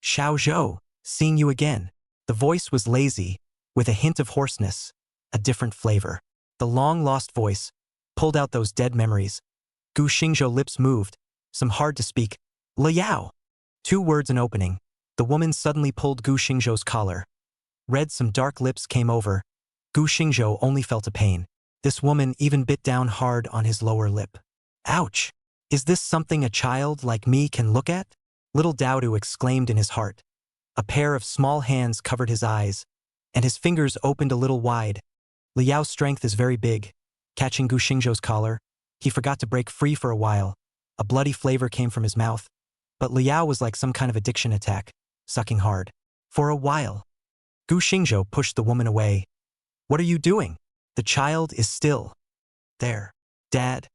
[SPEAKER 1] "Xiao Zhou, seeing you again." The voice was lazy, with a hint of hoarseness, a different flavor. The long-lost voice pulled out those dead memories. Gu Xingzhou lips moved, some hard to speak. "Liao." 2 words in opening. The woman suddenly pulled Gu Xingzhou's collar. Read some dark lips came over. Gu Xingzhou only felt a pain. This woman even bit down hard on his lower lip. "Ouch! Is this something a child like me can look at?" Little Daodu exclaimed in his heart. A pair of small hands covered his eyes, and his fingers opened a little wide. Liao's strength is very big. Catching Gu Xingzhou's collar, he forgot to break free for a while. A bloody flavor came from his mouth, but Liao was like some kind of addiction attack, sucking hard. For a while, Gu Xingzhou pushed the woman away. "What are you doing? The child is still there. Dad,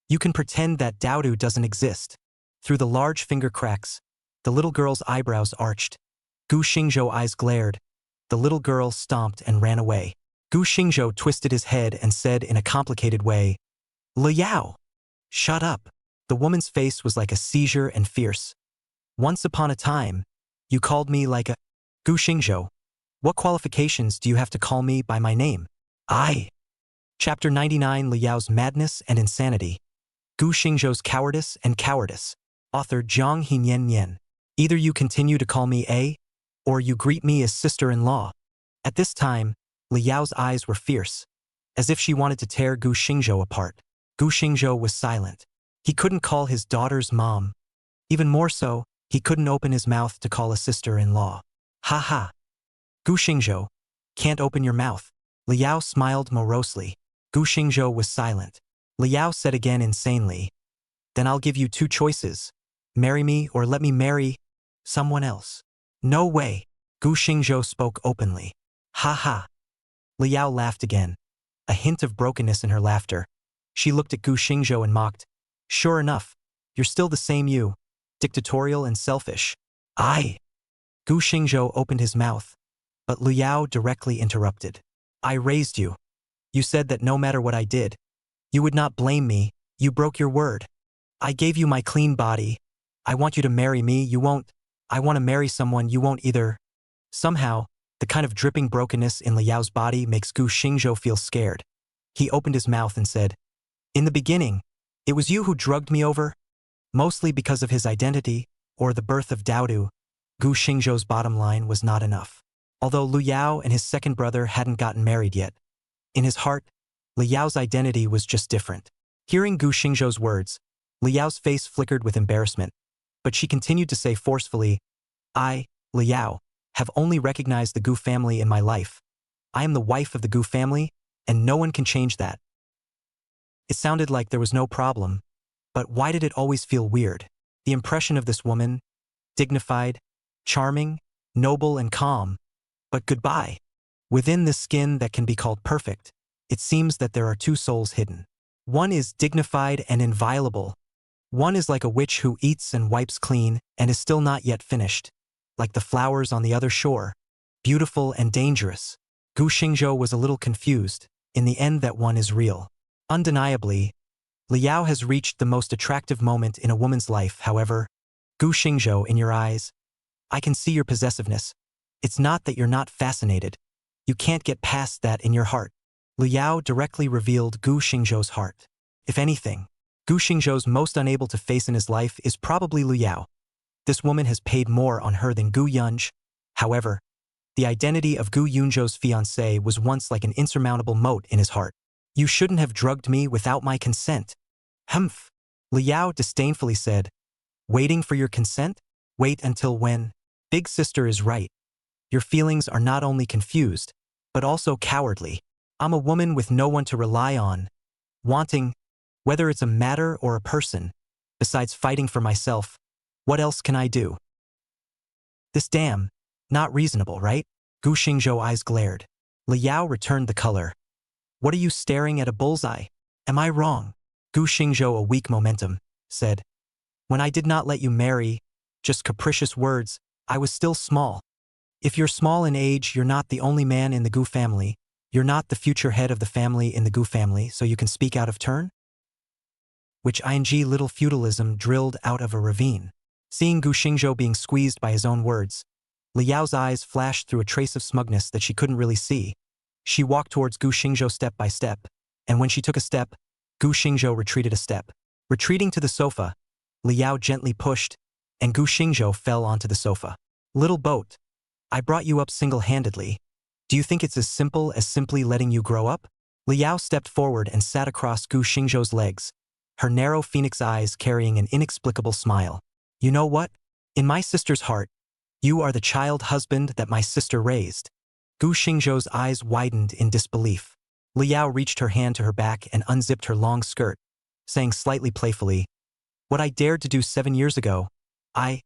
[SPEAKER 1] you can pretend that Daodu doesn't exist." Through the large finger cracks, the little girl's eyebrows arched. Gu Xingzhou's eyes glared. The little girl stomped and ran away. Gu Xingzhou twisted his head and said in a complicated way, "Liao, shut up." The woman's face was like a seizure and fierce. "Once upon a time, you called me like a..." "Gu Xingzhou, what qualifications do you have to call me by my name?" "I." Chapter 99, Liao's Madness and Insanity. Gu Xingzhou's Cowardice and Cowardice. Author Zhang Hinian. Either you continue to call me A, or you greet me as sister-in-law. At this time, Liao's eyes were fierce, as if she wanted to tear Gu Xingzhou apart. Gu Xingzhou was silent. He couldn't call his daughter's mom. Even more so, he couldn't open his mouth to call a sister-in-law. Ha ha. Gu Xingzhou, can't open your mouth. Liao smiled morosely. Gu Xingzhou was silent. Liao said again insanely, then I'll give you two choices. Marry me or let me marry someone else. No way. Gu Xingzhou spoke openly. Ha ha. Liao laughed again, a hint of brokenness in her laughter. She looked at Gu Xingzhou and mocked. Sure enough, you're still the same you, dictatorial and selfish. I. Gu Xingzhou opened his mouth, but Liao directly interrupted. I raised you. You said that no matter what I did, you would not blame me. You broke your word. I gave you my clean body. I want you to marry me. You won't. I want to marry someone. You won't either. Somehow, the kind of dripping brokenness in Liao's body makes Gu Xingzhou feel scared. He opened his mouth and said, in the beginning, it was you who drugged me over? Mostly because of his identity, or the birth of Daodu, Gu Xingzhou's bottom line was not enough. Although Lu Yao and his second brother hadn't gotten married yet, in his heart, Li Yao's identity was just different. Hearing Gu Xingzhou's words, Li Yao's face flickered with embarrassment, but she continued to say forcefully, I, Li Yao, have only recognized the Gu family in my life. I am the wife of the Gu family, and no one can change that. It sounded like there was no problem, but why did it always feel weird? The impression of this woman, dignified, charming, noble and calm, but goodbye. Within this skin that can be called perfect, it seems that there are two souls hidden. One is dignified and inviolable. One is like a witch who eats and wipes clean and is still not yet finished. Like the flowers on the other shore, beautiful and dangerous. Gu Xingzhou was a little confused. In the end, that one is real. Undeniably, Liao has reached the most attractive moment in a woman's life. However, Gu Xingzhou, in your eyes, I can see your possessiveness. It's not that you're not fascinated. You can't get past that in your heart. Liao directly revealed Gu Xingzhou's heart. If anything, Gu Xingzhou's most unable to face in his life is probably Liao. This woman has paid more on her than Gu Yunzhi. However, the identity of Gu Yunzhou's fiancé was once like an insurmountable moat in his heart. You shouldn't have drugged me without my consent. Humph. Liao disdainfully said, waiting for your consent? Wait until when? Big sister is right. Your feelings are not only confused, but also cowardly. I'm a woman with no one to rely on. Wanting, whether it's a matter or a person, besides fighting for myself, what else can I do? This damn, not reasonable, right? Gu Xingzhou eyes glared. Liao returned the color. What are you staring at, a bullseye? Am I wrong? Gu Xingzhou, a weak momentum, said. When I did not let you marry, just capricious words, I was still small. If you're small in age, you're not the only man in the Gu family. You're not the future head of the family in the Gu family, so you can speak out of turn? Which ing little feudalism drilled out of a ravine. Seeing Gu Xingzhou being squeezed by his own words, Liao's eyes flashed through a trace of smugness that she couldn't really see. She walked towards Gu Xingzhou step by step, and when she took a step, Gu Xingzhou retreated a step. Retreating to the sofa, Liao gently pushed, and Gu Xingzhou fell onto the sofa. Little boat, I brought you up single-handedly. Do you think it's as simple as simply letting you grow up? Liao stepped forward and sat across Gu Xingzhou's legs, her narrow phoenix eyes carrying an inexplicable smile. You know what? In my sister's heart, you are the child husband that my sister raised. Gu Xingzhou's eyes widened in disbelief. Liao reached her hand to her back and unzipped her long skirt, saying slightly playfully, what I dared to do 7 years ago, I,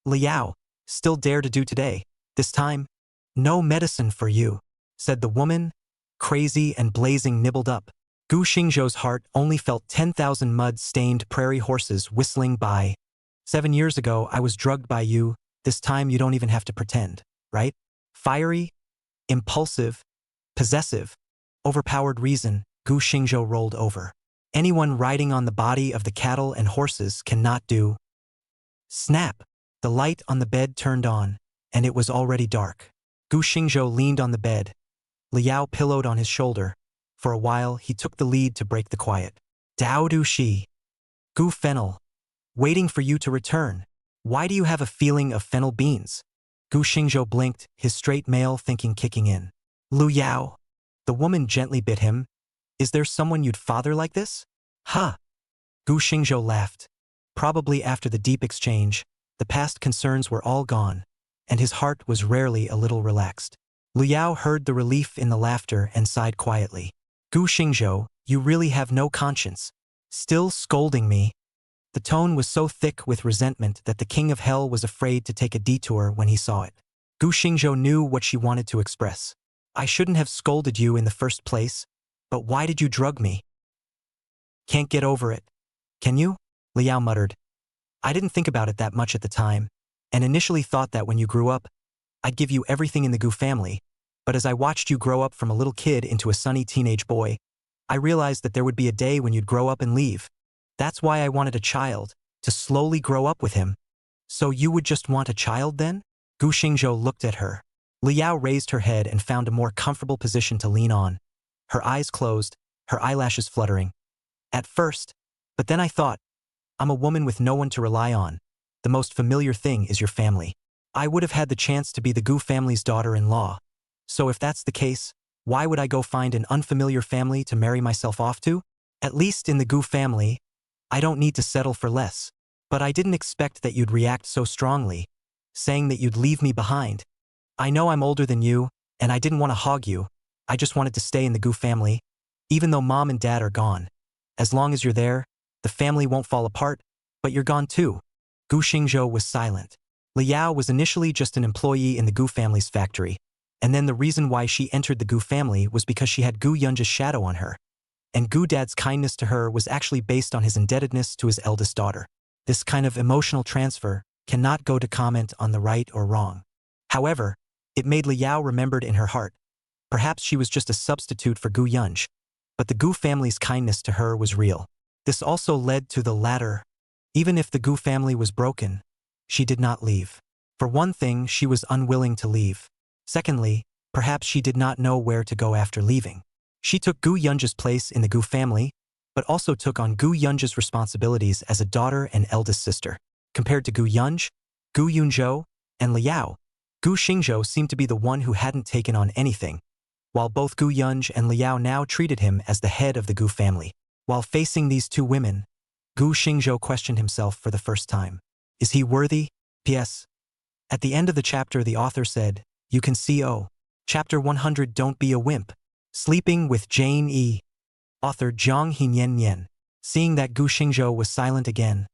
[SPEAKER 1] Liao, still dare to do today. This time, no medicine for you, said the woman, crazy and blazing nibbled up. Gu Xingzhou's heart only felt 10,000 mud-stained prairie horses whistling by. 7 years ago, I was drugged by you. This time you don't even have to pretend, right? Fiery, impulsive, possessive, overpowered reason, Gu Xingzhou rolled over. Anyone riding on the body of the cattle and horses cannot do. Snap! The light on the bed turned on, and it was already dark. Gu Xingzhou leaned on the bed. Liao pillowed on his shoulder. For a while, he took the lead to break the quiet. Dao Du Shi. Gu Fennel. Waiting for you to return. Why do you have a feeling of fennel beans? Gu Xingzhou blinked, his straight male thinking kicking in. Lu Yao. The woman gently bit him. Is there someone you'd father like this? Huh. Gu Xingzhou laughed. Probably after the deep exchange, the past concerns were all gone, and his heart was rarely a little relaxed. Liu Yao heard the relief in the laughter and sighed quietly. Gu Xingzhou, you really have no conscience. Still scolding me? The tone was so thick with resentment that the king of hell was afraid to take a detour when he saw it. Gu Xingzhou knew what she wanted to express. I shouldn't have scolded you in the first place, but why did you drug me? Can't get over it. Can you? Liu Yao muttered. I didn't think about it that much at the time, and initially thought that when you grew up, I'd give you everything in the Gu family, but as I watched you grow up from a little kid into a sunny teenage boy, I realized that there would be a day when you'd grow up and leave. That's why I wanted a child, to slowly grow up with him. So you would just want a child then? Gu Xingzhou looked at her. Liu Yao raised her head and found a more comfortable position to lean on. Her eyes closed, her eyelashes fluttering. At first, but then I thought, I'm a woman with no one to rely on. The most familiar thing is your family. I would have had the chance to be the Gu family's daughter-in-law. So if that's the case, why would I go find an unfamiliar family to marry myself off to? At least in the Gu family, I don't need to settle for less. But I didn't expect that you'd react so strongly, saying that you'd leave me behind. I know I'm older than you, and I didn't want to hog you. I just wanted to stay in the Gu family, even though mom and dad are gone. As long as you're there, the family won't fall apart, but you're gone too. Gu Xingzhou was silent. Liu Yao was initially just an employee in the Gu family's factory, and then the reason why she entered the Gu family was because she had Gu Yunji's shadow on her. And Gu Dad's kindness to her was actually based on his indebtedness to his eldest daughter. This kind of emotional transfer cannot go to comment on the right or wrong. However, it made Liu Yao remembered in her heart. Perhaps she was just a substitute for Gu Yunji, but the Gu family's kindness to her was real. This also led to the latter. Even if the Gu family was broken, she did not leave. For one thing, she was unwilling to leave. Secondly, perhaps she did not know where to go after leaving. She took Gu Yunji's place in the Gu family, but also took on Gu Yunji's responsibilities as a daughter and eldest sister. Compared to Gu Yunji, Gu Yunzhou, and Liu Yao, Gu Xingzhou seemed to be the one who hadn't taken on anything, while both Gu Yunji and Liu Yao now treated him as the head of the Gu family. While facing these two women, Gu Xingzhou questioned himself for the first time. Is he worthy? P.S. At the end of the chapter, the author said, you can see Chapter 100 Don't Be a Wimp. Sleeping with Jane E. Author Zhang Hinian. Seeing that Gu Xingzhou was silent again,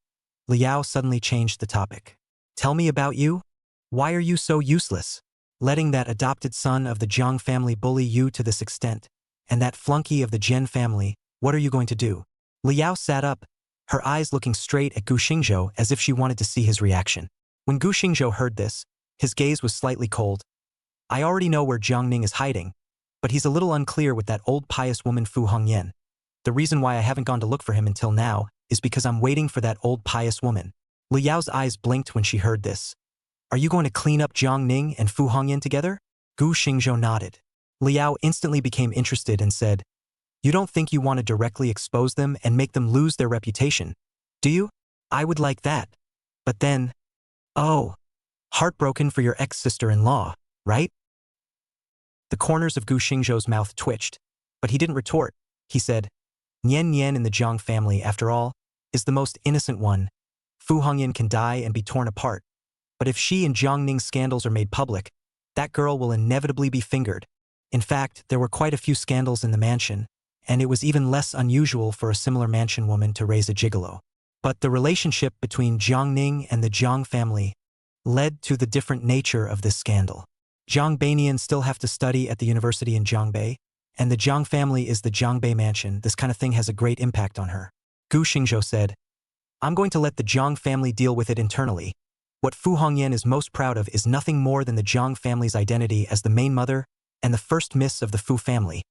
[SPEAKER 1] Liu Yao suddenly changed the topic. Tell me about you? Why are you so useless? Letting that adopted son of the Jiang family bully you to this extent, and that flunky of the Jian family, what are you going to do? Liu Yao sat up, her eyes looking straight at Gu Xingzhou as if she wanted to see his reaction. When Gu Xingzhou heard this, his gaze was slightly cold. I already know where Jiang Ning is hiding, but he's a little unclear with that old pious woman Fu Hongyan. The reason why I haven't gone to look for him until now is because I'm waiting for that old pious woman. Liu Yao's eyes blinked when she heard this. Are you going to clean up Jiang Ning and Fu Hongyan together? Gu Xingzhou nodded. Liu Yao instantly became interested and said, you don't think you want to directly expose them and make them lose their reputation, do you? I would like that. But then, oh, heartbroken for your ex-sister-in-law, right? The corners of Gu Xingzhou's mouth twitched, but he didn't retort. He said, Nian Nian in the Jiang family, after all, is the most innocent one. Fu Hongyan can die and be torn apart. But if she and Jiang Ning's scandals are made public, that girl will inevitably be fingered. In fact, there were quite a few scandals in the mansion, and it was even less unusual for a similar mansion woman to raise a gigolo. But the relationship between Jiang Ning and the Jiang family led to the different nature of this scandal. Jiang Beinian still have to study at the university in Jiangbei, and the Jiang family is the Jiangbei mansion. This kind of thing has a great impact on her. Gu Xingzhou said, I'm going to let the Jiang family deal with it internally. What Fu Hongyan is most proud of is nothing more than the Jiang family's identity as the main mother and the first miss of the Fu family.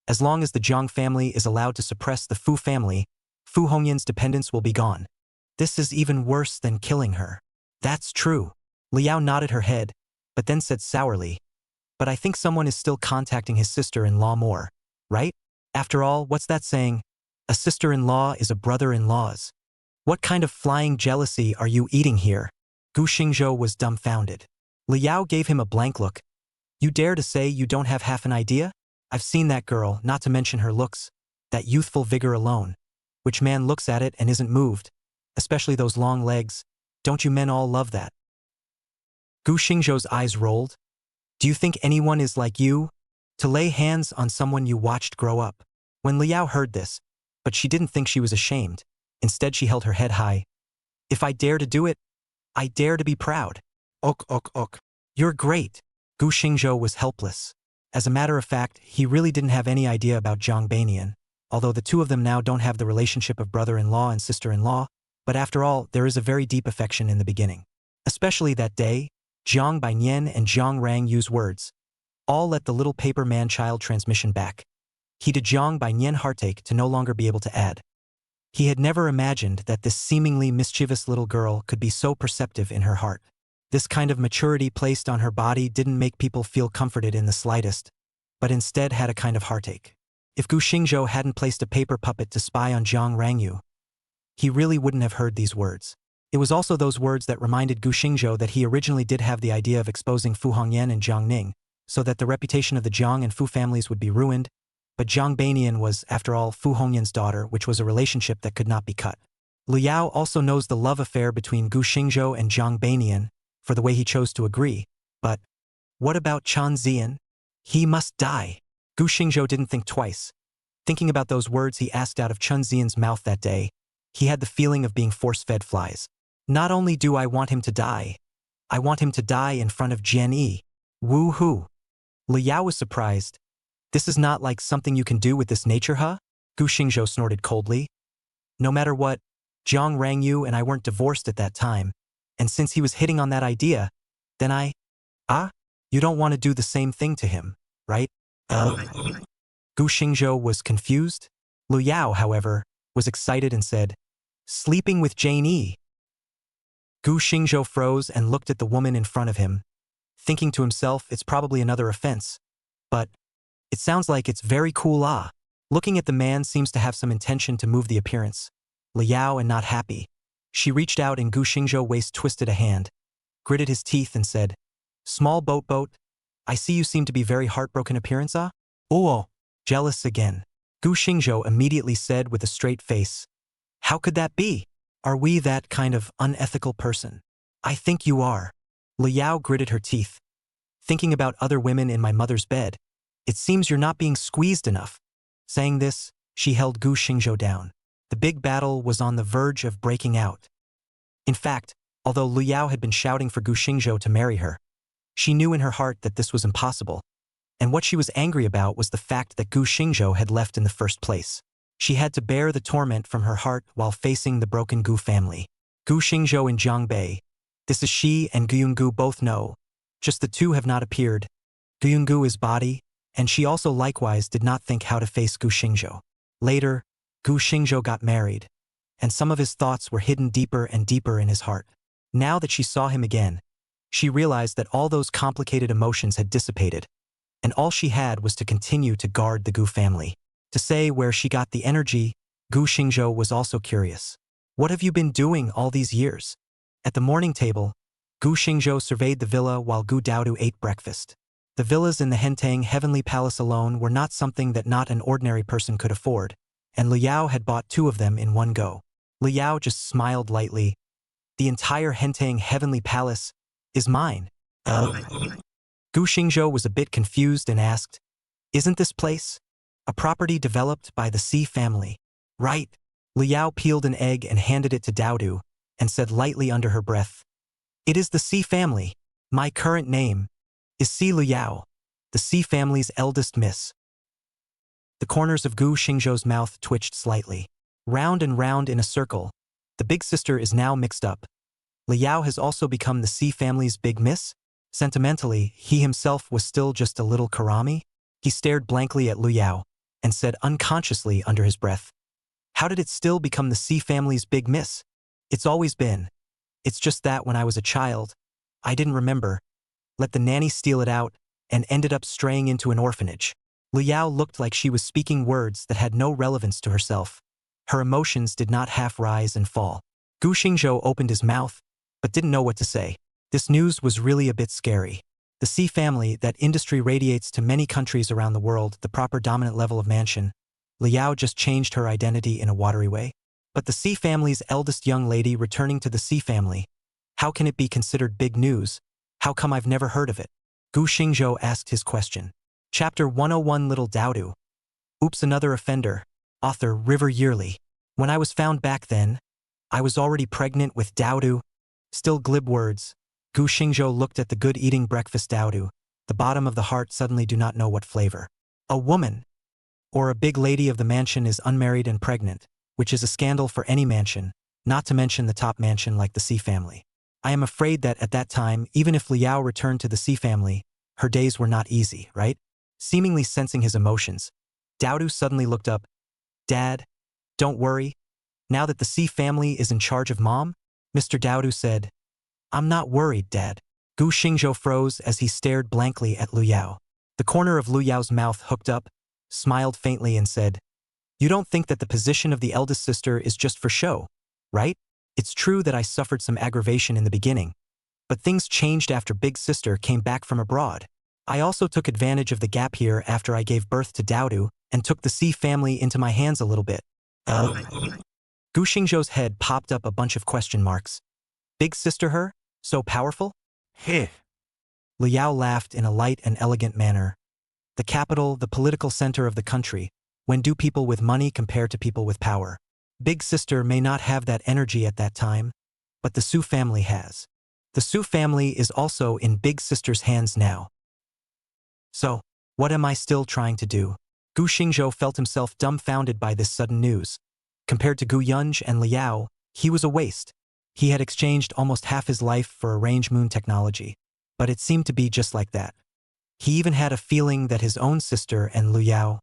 [SPEAKER 1] As long as the Jiang family is allowed to suppress the Fu family, Fu Hongyan's dependence will be gone. This is even worse than killing her. That's true. Liu Yao nodded her head, but then said sourly, but I think someone is still contacting his sister-in-law more, right? After all, what's that saying? A sister-in-law is a brother-in-law's. What kind of flying jealousy are you eating here? Gu Xingzhou was dumbfounded. Liu Yao gave him a blank look. You dare to say you don't have half an idea? I've seen that girl, not to mention her looks, that youthful vigor alone. Which man looks at it and isn't moved? Especially those long legs. Don't you men all love that? Gu Xingzhou's eyes rolled. Do you think anyone is like you? To lay hands on someone you watched grow up. When Liao heard this, but she didn't think she was ashamed. Instead she held her head high. If I dare to do it, I dare to be proud. Ok. You're great. Gu Xingzhou was helpless. As a matter of fact, he really didn't have any idea about Zhang Banian, although the two of them now don't have the relationship of brother-in-law and sister-in-law, but after all, there is a very deep affection in the beginning. Especially that day, Jiang Baiyan and Jiang Rang use words. All let the little paper man-child transmission back. He did Jiang Baiyan heartache to no longer be able to add. He had never imagined that this seemingly mischievous little girl could be so perceptive in her heart. This kind of maturity placed on her body didn't make people feel comforted in the slightest, but instead had a kind of heartache. If Gu Xingzhou hadn't placed a paper puppet to spy on Jiang Rangyu, he really wouldn't have heard these words. It was also those words that reminded Gu Xingzhou that he originally did have the idea of exposing Fu Hongyan and Jiang Ning, so that the reputation of the Jiang and Fu families would be ruined, but Jiang Banian was, after all, Fu Hongyan's daughter, which was a relationship that could not be cut. Liao also knows the love affair between Gu Xingzhou and Jiang Banian, for the way he chose to agree, but what about Chen Ziyan? He must die. Gu Xingzhou didn't think twice. Thinking about those words he asked out of Chen Ziyan's mouth that day, he had the feeling of being force-fed flies. Not only do I want him to die, I want him to die in front of Jian Yi. Woo-hoo. Liao was surprised. This is not like something you can do with this nature, huh? Gu Xingzhou snorted coldly. No matter what, Jiang Rangyu and I weren't divorced at that time, and since he was hitting on that idea, then you don't want to do the same thing to him, right? Gu Xingzhou was confused. Liao, however, was excited and said, sleeping with Jane Yi. Gu Xingzhou froze and looked at the woman in front of him, thinking to himself it's probably another offense. But it sounds like it's very cool. Looking at the man seems to have some intention to move the appearance. Liao and not happy. She reached out and Gu Xingzhou waist twisted a hand, gritted his teeth and said, small boat, I see you seem to be very heartbroken appearance. Oh, jealous again. Gu Xingzhou immediately said with a straight face, how could that be? Are we that kind of unethical person? I think you are. Liao gritted her teeth. Thinking about other women in my mother's bed, it seems you're not being squeezed enough. Saying this, she held Gu Xingzhou down. The big battle was on the verge of breaking out. In fact, although Liao had been shouting for Gu Xingzhou to marry her, she knew in her heart that this was impossible. And what she was angry about was the fact that Gu Xingzhou had left in the first place. She had to bear the torment from her heart while facing the broken Gu family. Gu Xingzhou and Jiang Bei. This is she and Guyungu both know. Just the two have not appeared. Guyungu is body, and she also likewise did not think how to face Gu Xingzhou. Later, Gu Xingzhou got married, and some of his thoughts were hidden deeper and deeper in his heart. Now that she saw him again, she realized that all those complicated emotions had dissipated, and all she had was to continue to guard the Gu family. To say where she got the energy, Gu Xingzhou was also curious. What have you been doing all these years? At the morning table, Gu Xingzhou surveyed the villa while Gu Daodu ate breakfast. The villas in the Hentang Heavenly Palace alone were not something that not an ordinary person could afford, and Liao had bought 2 of them in one go. Liao just smiled lightly. The entire Hentang Heavenly Palace is mine. Gu Xingzhou was a bit confused and asked, isn't this place a property developed by the Xi family? Right. Liao peeled an egg and handed it to Daodu, and said lightly under her breath, it is the Xi family. My current name is Xi Liao, the Xi family's eldest miss. The corners of Gu Xingzhou's mouth twitched slightly. Round and round in a circle, the big sister is now mixed up. Liao has also become the Xi family's big miss? Sentimentally, he himself was still just a little Karami? He stared blankly at Liao, and said unconsciously under his breath, how did it still become the Xi family's big miss? It's always been. It's just that when I was a child, I didn't remember, let the nanny steal it out, and ended up straying into an orphanage. Liao looked like she was speaking words that had no relevance to herself. Her emotions did not half rise and fall. Gu Xingzhou opened his mouth, but didn't know what to say. This news was really a bit scary. The Xi family, that industry radiates to many countries around the world, the proper dominant level of mansion. Liao just changed her identity in a watery way. But the C family's eldest young lady returning to the C family. How can it be considered big news? How come I've never heard of it? Gu Xingzhou asked his question. Chapter 101 Little Daodu. Oops, another offender. Author River Yearly. When I was found back then, I was already pregnant with Daodu. Still glib words. Gu Xingzhou looked at the good-eating breakfast Daodu. The bottom of the heart suddenly do not know what flavor. A woman, or a big lady of the mansion is unmarried and pregnant, which is a scandal for any mansion, not to mention the top mansion like the C family. I am afraid that at that time, even if Liao returned to the C family, her days were not easy, right? Seemingly sensing his emotions, Daodu suddenly looked up. Dad, don't worry. Now that the C family is in charge of Mom, Mr. Daodu said, I'm not worried, Dad. Gu Xingzhou froze as he stared blankly at Lu Yao. The corner of Lu Yao's mouth hooked up, smiled faintly and said, You don't think that the position of the eldest sister is just for show, right? It's true that I suffered some aggravation in the beginning, but things changed after Big Sister came back from abroad. I also took advantage of the gap here after I gave birth to Daodu and took the C family into my hands a little bit. Gu Xingzhou's head popped up a bunch of question marks. Big Sister her? So powerful?
[SPEAKER 3] Heh.
[SPEAKER 1] Liao laughed in a light and elegant manner. The capital, the political center of the country. When do people with money compare to people with power? Big Sister may not have that energy at that time, but the Su family has. The Su family is also in Big Sister's hands now. So, what am I still trying to do? Gu Xingzhou felt himself dumbfounded by this sudden news. Compared to Gu Yunj and Liao, he was a waste. He had exchanged almost half his life for arranged moon technology, but it seemed to be just like that. He even had a feeling that his own sister and Lu Yao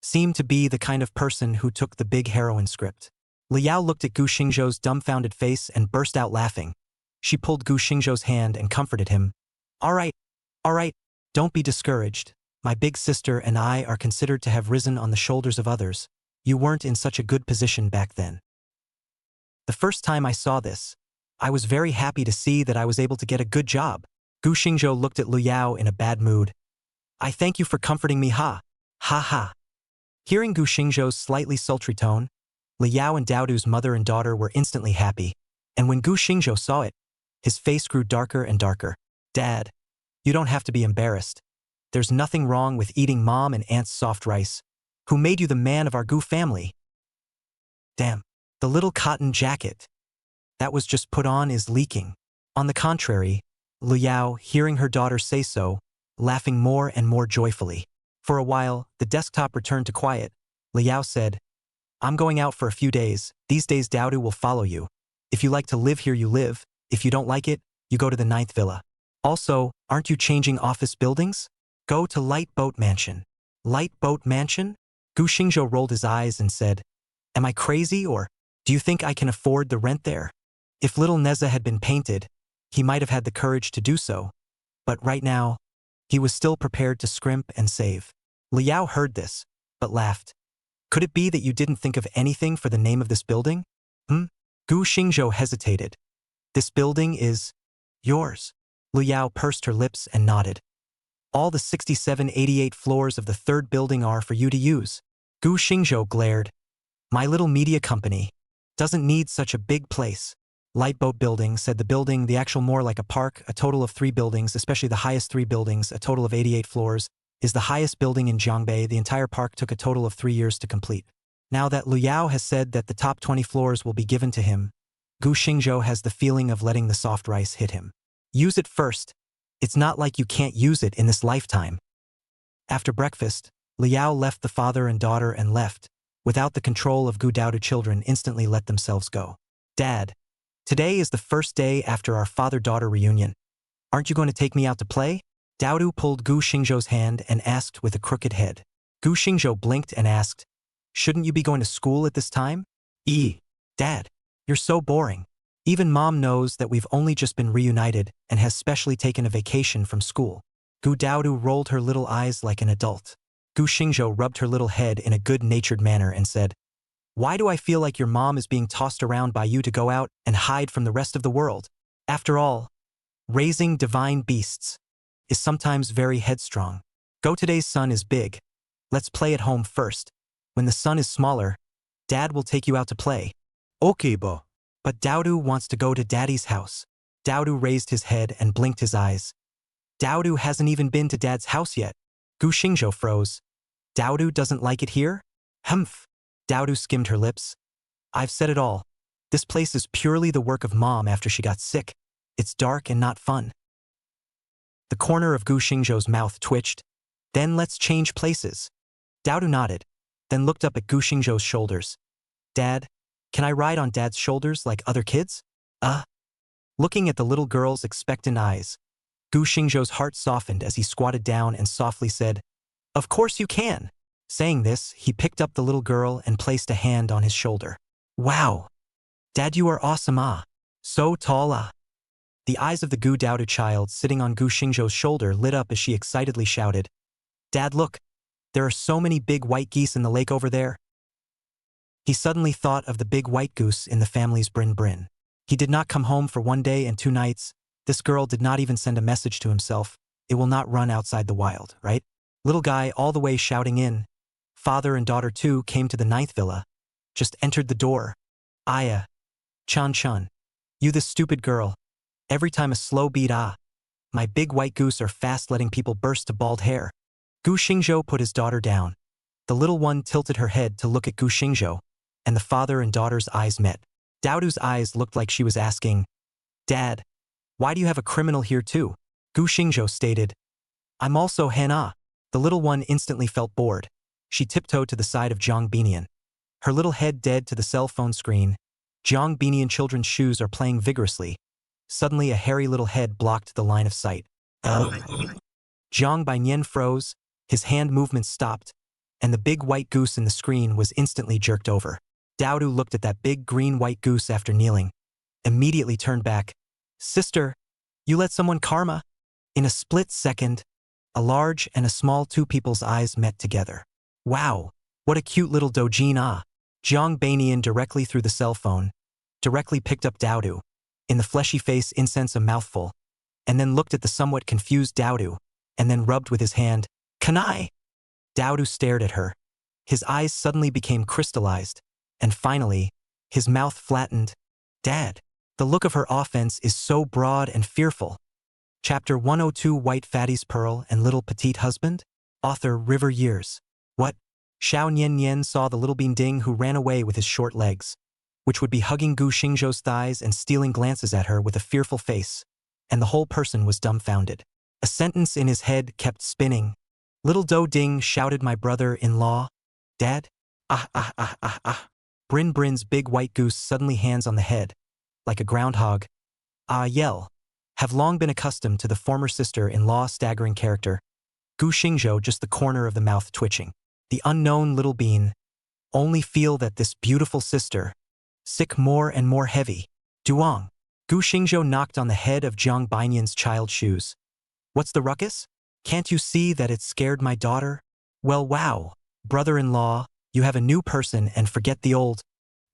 [SPEAKER 1] seemed to be the kind of person who took the big heroine script. Liao looked at Gu Xingzhou's dumbfounded face and burst out laughing. She pulled Gu Xingzhou's hand and comforted him. All right, don't be discouraged. My big sister and I are considered to have risen on the shoulders of others. You weren't in such a good position back then. The first time I saw this, I was very happy to see that I was able to get a good job. Gu Xingzhou looked at Lu Yao in a bad mood. I thank you for comforting me, ha. Ha ha. Hearing Gu Xingzhou's slightly sultry tone, Lu Yao and Daodu's mother and daughter were instantly happy, and when Gu Xingzhou saw it, his face grew darker and darker. Dad, you don't have to be embarrassed. There's nothing wrong with eating Mom and Aunt's soft rice. Who made you the man of our Gu family? Damn, the little cotton jacket that was just put on is leaking. On the contrary, Lu Yao, hearing her daughter say so, laughing more and more joyfully. For a while, the desktop returned to quiet. Lu Yao said, I'm going out for a few days. These days Daodu will follow you. If you like to live here, you live. If you don't like it, you go to the 9th villa. Also, aren't you changing office buildings? Go to Light Boat Mansion. Light Boat Mansion? Gu Xingzhou rolled his eyes and said, Am I crazy, or do you think I can afford the rent there? If little Neza had been painted, he might have had the courage to do so. But right now, he was still prepared to scrimp and save. Liao heard this, but laughed. Could it be that you didn't think of anything for the name of this building? Gu Xingzhou hesitated. This building is yours. Liao pursed her lips and nodded. All the 67-88 floors of the 3rd building are for you to use. Gu Xingzhou glared. My little media company doesn't need such a big place. Lightboat Building, said the building, the actual more like a park, a total of 3 buildings, especially the highest 3 buildings, a total of 88 floors, is the highest building in Jiangbei. The entire park took a total of 3 years to complete. Now that Lu Yao has said that the top 20 floors will be given to him, Gu Xingzhou has the feeling of letting the soft rice hit him. Use it first. It's not like you can't use it in this lifetime. After breakfast, Liao left the father and daughter and left, without the control of Gu Daodu. Children instantly let themselves go. Dad, today is the first day after our father-daughter reunion. Aren't you going to take me out to play? Daodu pulled Gu Xingzhou's hand and asked with a crooked head. Gu Xingzhou blinked and asked, Shouldn't you be going to school at this time? Dad, you're so boring. Even Mom knows that we've only just been reunited and has specially taken a vacation from school. Gu Daodu rolled her little eyes like an adult. Gu Xingzhou rubbed her little head in a good-natured manner and said, Why do I feel like your mom is being tossed around by you to go out and hide from the rest of the world? After all, raising divine beasts is sometimes very headstrong. Go, today's sun is big. Let's play at home first. When the sun is smaller, Dad will take you out to play.
[SPEAKER 3] Okay, bo.
[SPEAKER 1] But Daodu wants to go to Daddy's house. Daodu raised his head and blinked his eyes. Daodu hasn't even been to Dad's house yet. Gu Xingzhou froze. Daodu doesn't like it here? Humph. Daodu skimmed her lips. I've said it all. This place is purely the work of Mom after she got sick. It's dark and not fun. The corner of Gu Xingzhou's mouth twitched. Then let's change places. Daodu nodded, then looked up at Gu Xingzhou's shoulders. Dad, can I ride on Dad's shoulders like other kids? Looking at the little girl's expectant eyes, Gu Xingzhou's heart softened as he squatted down and softly said, Of course you can. Saying this, he picked up the little girl and placed a hand on his shoulder. Wow. Dad, you are awesome, ah. So tall, ah. The eyes of the Gu Daodu child sitting on Gu Xingzhou's shoulder lit up as she excitedly shouted, Dad, look. There are so many big white geese in the lake over there. He suddenly thought of the big white goose in the family's brin. He did not come home for 1 day and 2 nights. This girl did not even send a message to himself. It will not run outside the wild, right? Little guy all the way shouting in. Father and daughter too came to the 9th villa. Just entered the door. Aya. Chun. You this stupid girl. Every time a slow beat My big white goose are fast letting people burst to bald hair. Gu Xingzhou put his daughter down. The little one tilted her head to look at Gu Xingzhou, and the father and daughter's eyes met. Daodu's eyes looked like she was asking, Dad, why do you have a criminal here too? Gu Xingzhou stated, I'm also Hana. The little one instantly felt bored. She tiptoed to the side of Jiang Binian. Her little head dead to the cell phone screen. Jiang Binian children's shoes are playing vigorously. Suddenly a hairy little head blocked the line of sight. Jiang Binian froze, his hand movements stopped, and the big white goose in the screen was instantly jerked over. Daodu looked at that big green-white goose after kneeling, immediately turned back. Sister, you let someone karma? In a split second, a large and a small 2 people's eyes met together. Wow, what a cute little dojin ah. Jiang Banian directly through the cell phone, directly picked up Daodu, in the fleshy face incense a mouthful, and then looked at the somewhat confused Daodu, and then rubbed with his hand, Kanai! Daodu stared at her. His eyes suddenly became crystallized, and finally, his mouth flattened. Dad, the look of her offense is so broad and fearful. Chapter 102 White Fatty's Pearl and Little Petite Husband? Author River Years. What? Xiao Nian saw the little bean ding who ran away with his short legs, which would be hugging Gu Xingzhou's thighs and stealing glances at her with a fearful face, and the whole person was dumbfounded. A sentence in his head kept spinning. Little Do Ding shouted my brother-in-law. Dad? Brin's big white goose suddenly hands on the head, like a groundhog. Yell. Have long been accustomed to the former sister-in-law staggering character. Gu Xingzhou just the corner of the mouth twitching. The unknown little bean. Only feel that this beautiful sister. Sick more and more heavy. Duong. Gu Xingzhou knocked on the head of Jiang Binian's child's shoes. What's the ruckus? Can't you see that it scared my daughter? Well, wow. Brother-in-law, you have a new person and forget the old.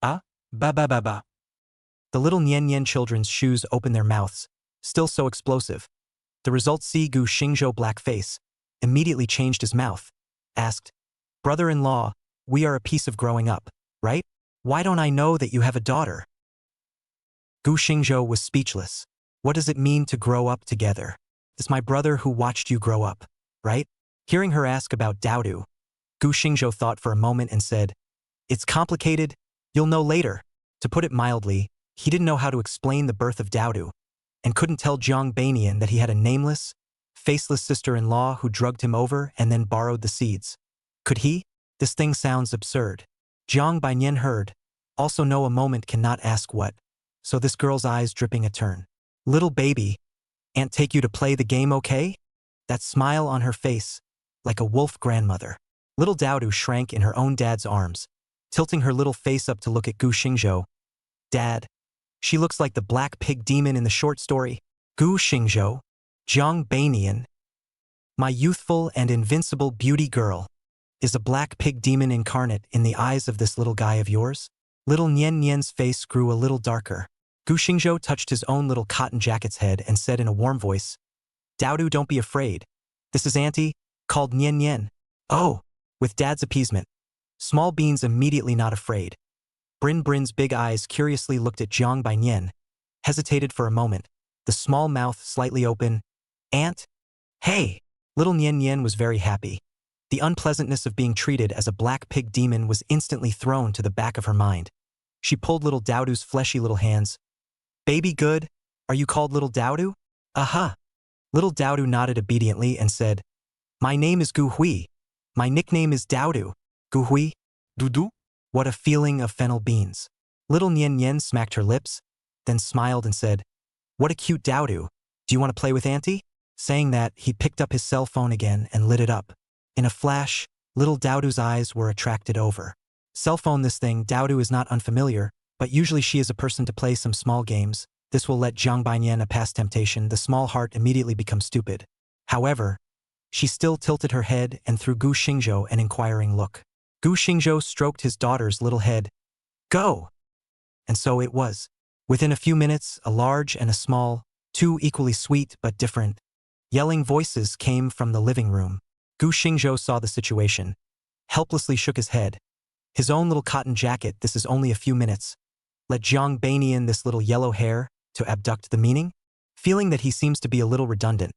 [SPEAKER 1] Ba. The little Nian children's shoes opened their mouths, still so explosive. The result see Gu Xingzhou black face, immediately changed his mouth, asked, Brother-in-law, we are a piece of growing up, right? Why don't I know that you have a daughter? Gu Xingzhou was speechless. What does it mean to grow up together? It's my brother who watched you grow up, right? Hearing her ask about Daodu, Gu Xingzhou thought for a moment and said, It's complicated, you'll know later. To put it mildly, he didn't know how to explain the birth of Daodu, and couldn't tell Jiang Banian that he had a nameless, faceless sister-in-law who drugged him over and then borrowed the seeds. Could he? This thing sounds absurd. Jiang Banian heard, also know a moment cannot ask what, so this girl's eyes dripping a turn. Little baby, Aunt take you to play the game okay? That smile on her face, like a wolf grandmother. Little Daodu shrank in her own dad's arms, tilting her little face up to look at Gu Xingzhou. Dad, she looks like the black pig demon in the short story. Gu Xingzhou, Jiang Banian. My youthful and invincible beauty girl. Is a black pig demon incarnate in the eyes of this little guy of yours? Little Nian's face grew a little darker. Gu Xingzhou touched his own little cotton jacket's head and said in a warm voice, Daodu, don't be afraid. This is Auntie, called Nian. Oh, with Dad's appeasement. Small Beans immediately not afraid. Brin's big eyes curiously looked at Jiang Bainian, hesitated for a moment, the small mouth slightly open. Aunt? Hey! Little Nian was very happy. The unpleasantness of being treated as a black pig demon was instantly thrown to the back of her mind. She pulled little Dowdu's fleshy little hands. Baby good? Are you called little Dowdu? Aha! Little Dowdu nodded obediently and said, My name is Gu Hui. My nickname is Dowdu. Gu Hui?
[SPEAKER 2] Dudu?
[SPEAKER 1] What a feeling of fennel beans. Little Nian smacked her lips, then smiled and said, What a cute Dowdu. Do you want to play with Auntie? Saying that, he picked up his cell phone again and lit it up. In a flash, little Dowdu's eyes were attracted over. Cell phone this thing, Dowdu is not unfamiliar, but usually she is a person to play some small games. This will let Jiang Bainian a past temptation. The small heart immediately becomes stupid. However, she still tilted her head and threw Gu Xingzhou an inquiring look. Gu Xingzhou stroked his daughter's little head. Go! And so it was. Within a few minutes, a large and a small, two equally sweet but different, yelling voices came from the living room. Gu Xingzhou saw the situation, helplessly shook his head. His own little cotton jacket, this is only a few minutes. Let Jiang Bainian this little yellow hair to abduct the meaning? Feeling that he seems to be a little redundant,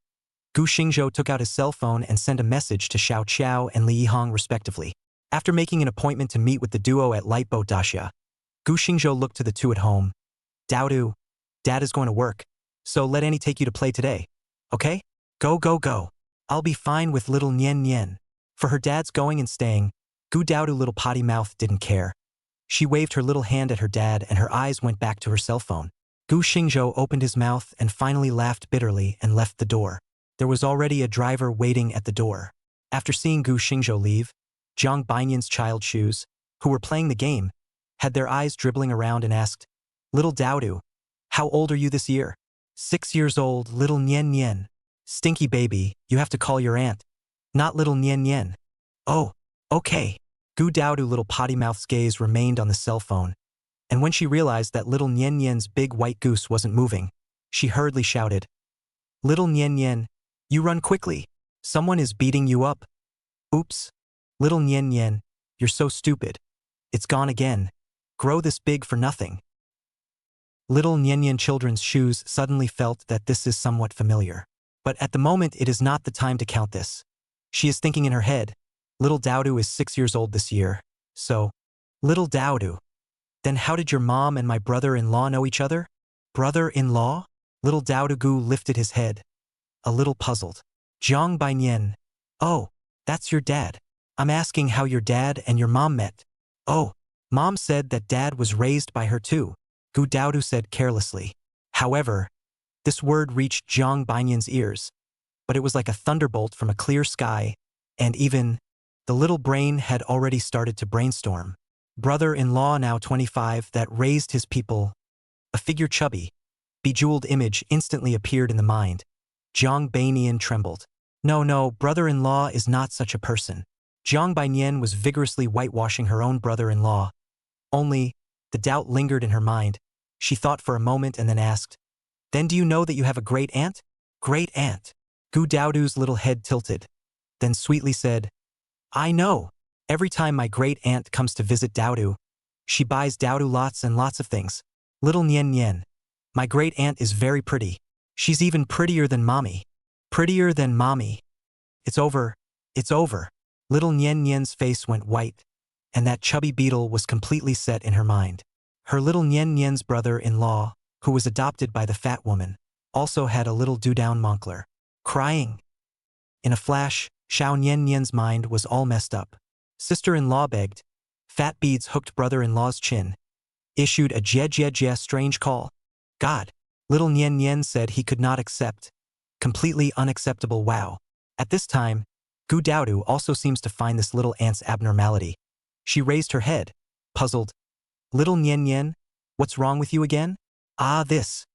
[SPEAKER 1] Gu Xingzhou took out his cell phone and sent a message to Xiao Qiao and Li Yihong respectively. After making an appointment to meet with the duo at Lightboat Daxia, Gu Xingzhou looked to the two at home. Dowdu, Dad is going to work, so let Annie take you to play today. Okay? Go, go, go. I'll be fine with little Nian. For her dad's going and staying, Gu Dowdu little potty mouth didn't care. She waved her little hand at her dad and her eyes went back to her cell phone. Gu Xingzhou opened his mouth and finally laughed bitterly and left the door. There was already a driver waiting at the door. After seeing Gu Xingzhou leave, Jiang Bainian's child shoes, who were playing the game, had their eyes dribbling around and asked, Little Dowdu, how old are you this year? 6 years old, little Nian. Stinky baby, you have to call your aunt. Not little Nian. Oh, okay. Gu Dowdu little potty mouth's gaze remained on the cell phone, and when she realized that little Nian's big white goose wasn't moving, she hurriedly shouted, Little Nian, you run quickly. Someone is beating you up. Oops. Little Nian, you're so stupid. It's gone again. Grow this big for nothing. Little Nian children's shoes suddenly felt that this is somewhat familiar. But at the moment it is not the time to count this. She is thinking in her head, Little Dowdu is 6 years old this year, so, Little Dowdu. Then how did your mom and my brother-in-law know each other? Brother-in-law? Little Dowdu lifted his head, a little puzzled. Jiang Bainian. Oh, that's your dad. I'm asking how your dad and your mom met. Oh, Mom said that Dad was raised by her too, Gu Dowdu said carelessly. However, this word reached Jiang Bainian's ears, but it was like a thunderbolt from a clear sky, and even the little brain had already started to brainstorm. Brother-in-law now 25 that raised his people. A figure chubby, bejeweled image instantly appeared in the mind. Jiang Bainian trembled. No, brother-in-law is not such a person. Jiang Bainian was vigorously whitewashing her own brother-in-law. Only, the doubt lingered in her mind. She thought for a moment and then asked, Then do you know that you have a great-aunt? Great-aunt. Gu Dowdu's little head tilted, then sweetly said, I know. Every time my great-aunt comes to visit Dowdu, she buys Dowdu lots and lots of things. Little Nian. My great-aunt is very pretty. She's even prettier than Mommy. Prettier than Mommy. It's over. It's over. Little Nian's face went white, and that chubby beetle was completely set in her mind. Her little Nian's brother-in-law, who was adopted by the fat woman, also had a little do-down monkler. Crying. In a flash, Xiao Nian's mind was all messed up. Sister-in-law begged. Fat beads hooked brother-in-law's chin. Issued a jie strange call. God. Little Nian said he could not accept. Completely unacceptable wow. At this time, Gu Dowdu also seems to find this little aunt's abnormality. She raised her head, puzzled. Little Nian, what's wrong with you again? Ah, this.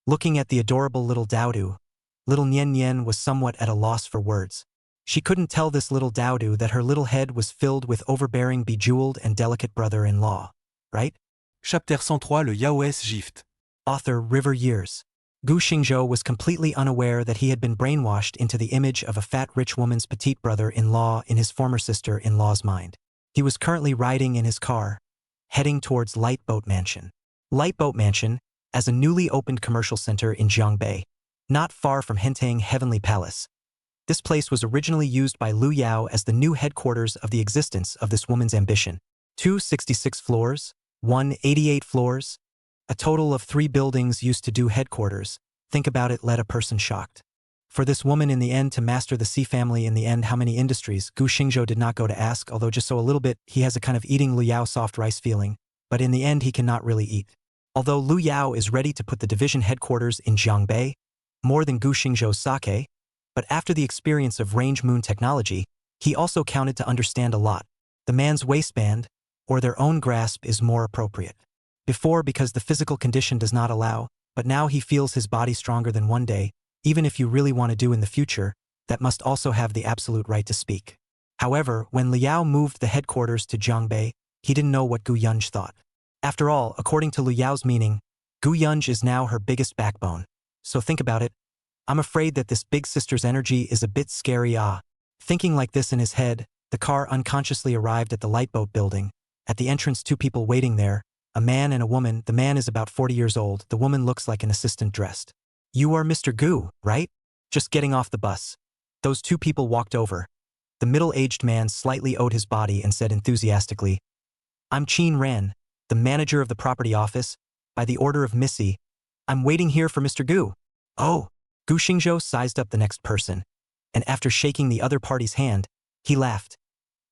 [SPEAKER 1] Looking at the adorable little Dowdu, little Nian was somewhat at a loss for words. She couldn't tell this little Dowdu that her little head was filled with overbearing, bejeweled, and delicate brother-in-law, right?
[SPEAKER 2] Chapitre 103 Le Yao's Gift.
[SPEAKER 1] Author River Years. Gu Xingzhou was completely unaware that he had been brainwashed into the image of a fat rich woman's petite brother-in-law in his former sister-in-law's mind. He was currently riding in his car, heading towards Lightboat Mansion. Lightboat Mansion, as a newly opened commercial center in Jiangbei, not far from Hentang Heavenly Palace. This place was originally used by Lu Yao as the new headquarters of the existence of this woman's ambition. 266 floors, 188 floors, a total of 3 buildings used to do headquarters. Think about it, let a person shocked. For this woman in the end to master the C family in the end, how many industries? Gu Xingzhou did not go to ask, although just so a little bit, he has a kind of eating Lu Yao soft rice feeling, but in the end he cannot really eat. Although Lu Yao is ready to put the division headquarters in Jiangbei, more than Gu Xingzhou's sake, but after the experience of range moon technology, he also counted to understand a lot. The man's waistband, or their own grasp, is more appropriate. Before, because the physical condition does not allow, but now he feels his body stronger than one day, even if you really want to do in the future, that must also have the absolute right to speak. However, when Liao moved the headquarters to Jiangbei, he didn't know what Gu Yunj thought. After all, according to Lu Yao's meaning, Gu Yunj is now her biggest backbone. So think about it. I'm afraid that this big sister's energy is a bit scary. Thinking like this in his head, the car unconsciously arrived at the Lightboat building. At the entrance, 2 people waiting there, a man and a woman. The man is about 40 years old, the woman looks like an assistant dressed. You are Mr. Gu, right? Just getting off the bus. Those 2 people walked over. The middle-aged man slightly owed his body and said enthusiastically, I'm Qin Ran, the manager of the property office. By the order of Missy, I'm waiting here for Mr. Gu. Oh, Gu Xingzhou sized up the next person, and after shaking the other party's hand, he laughed.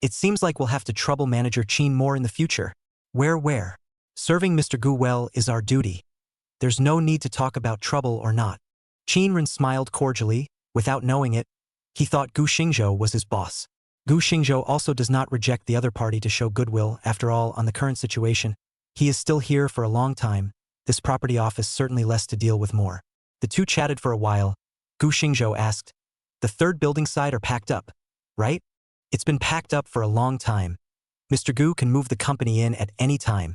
[SPEAKER 1] It seems like we'll have to trouble manager Qin more in the future. Where? Serving Mr. Gu well is our duty. There's no need to talk about trouble or not. Qin Ran smiled cordially. Without knowing it, he thought Gu Xingzhou was his boss. Gu Xingzhou also does not reject the other party to show goodwill. After all, on the current situation, he is still here for a long time. This property office certainly less to deal with more. The 2 chatted for a while. Gu Xingzhou asked, the 3rd building side are packed up, right? It's been packed up for a long time. Mr. Gu can move the company in at any time.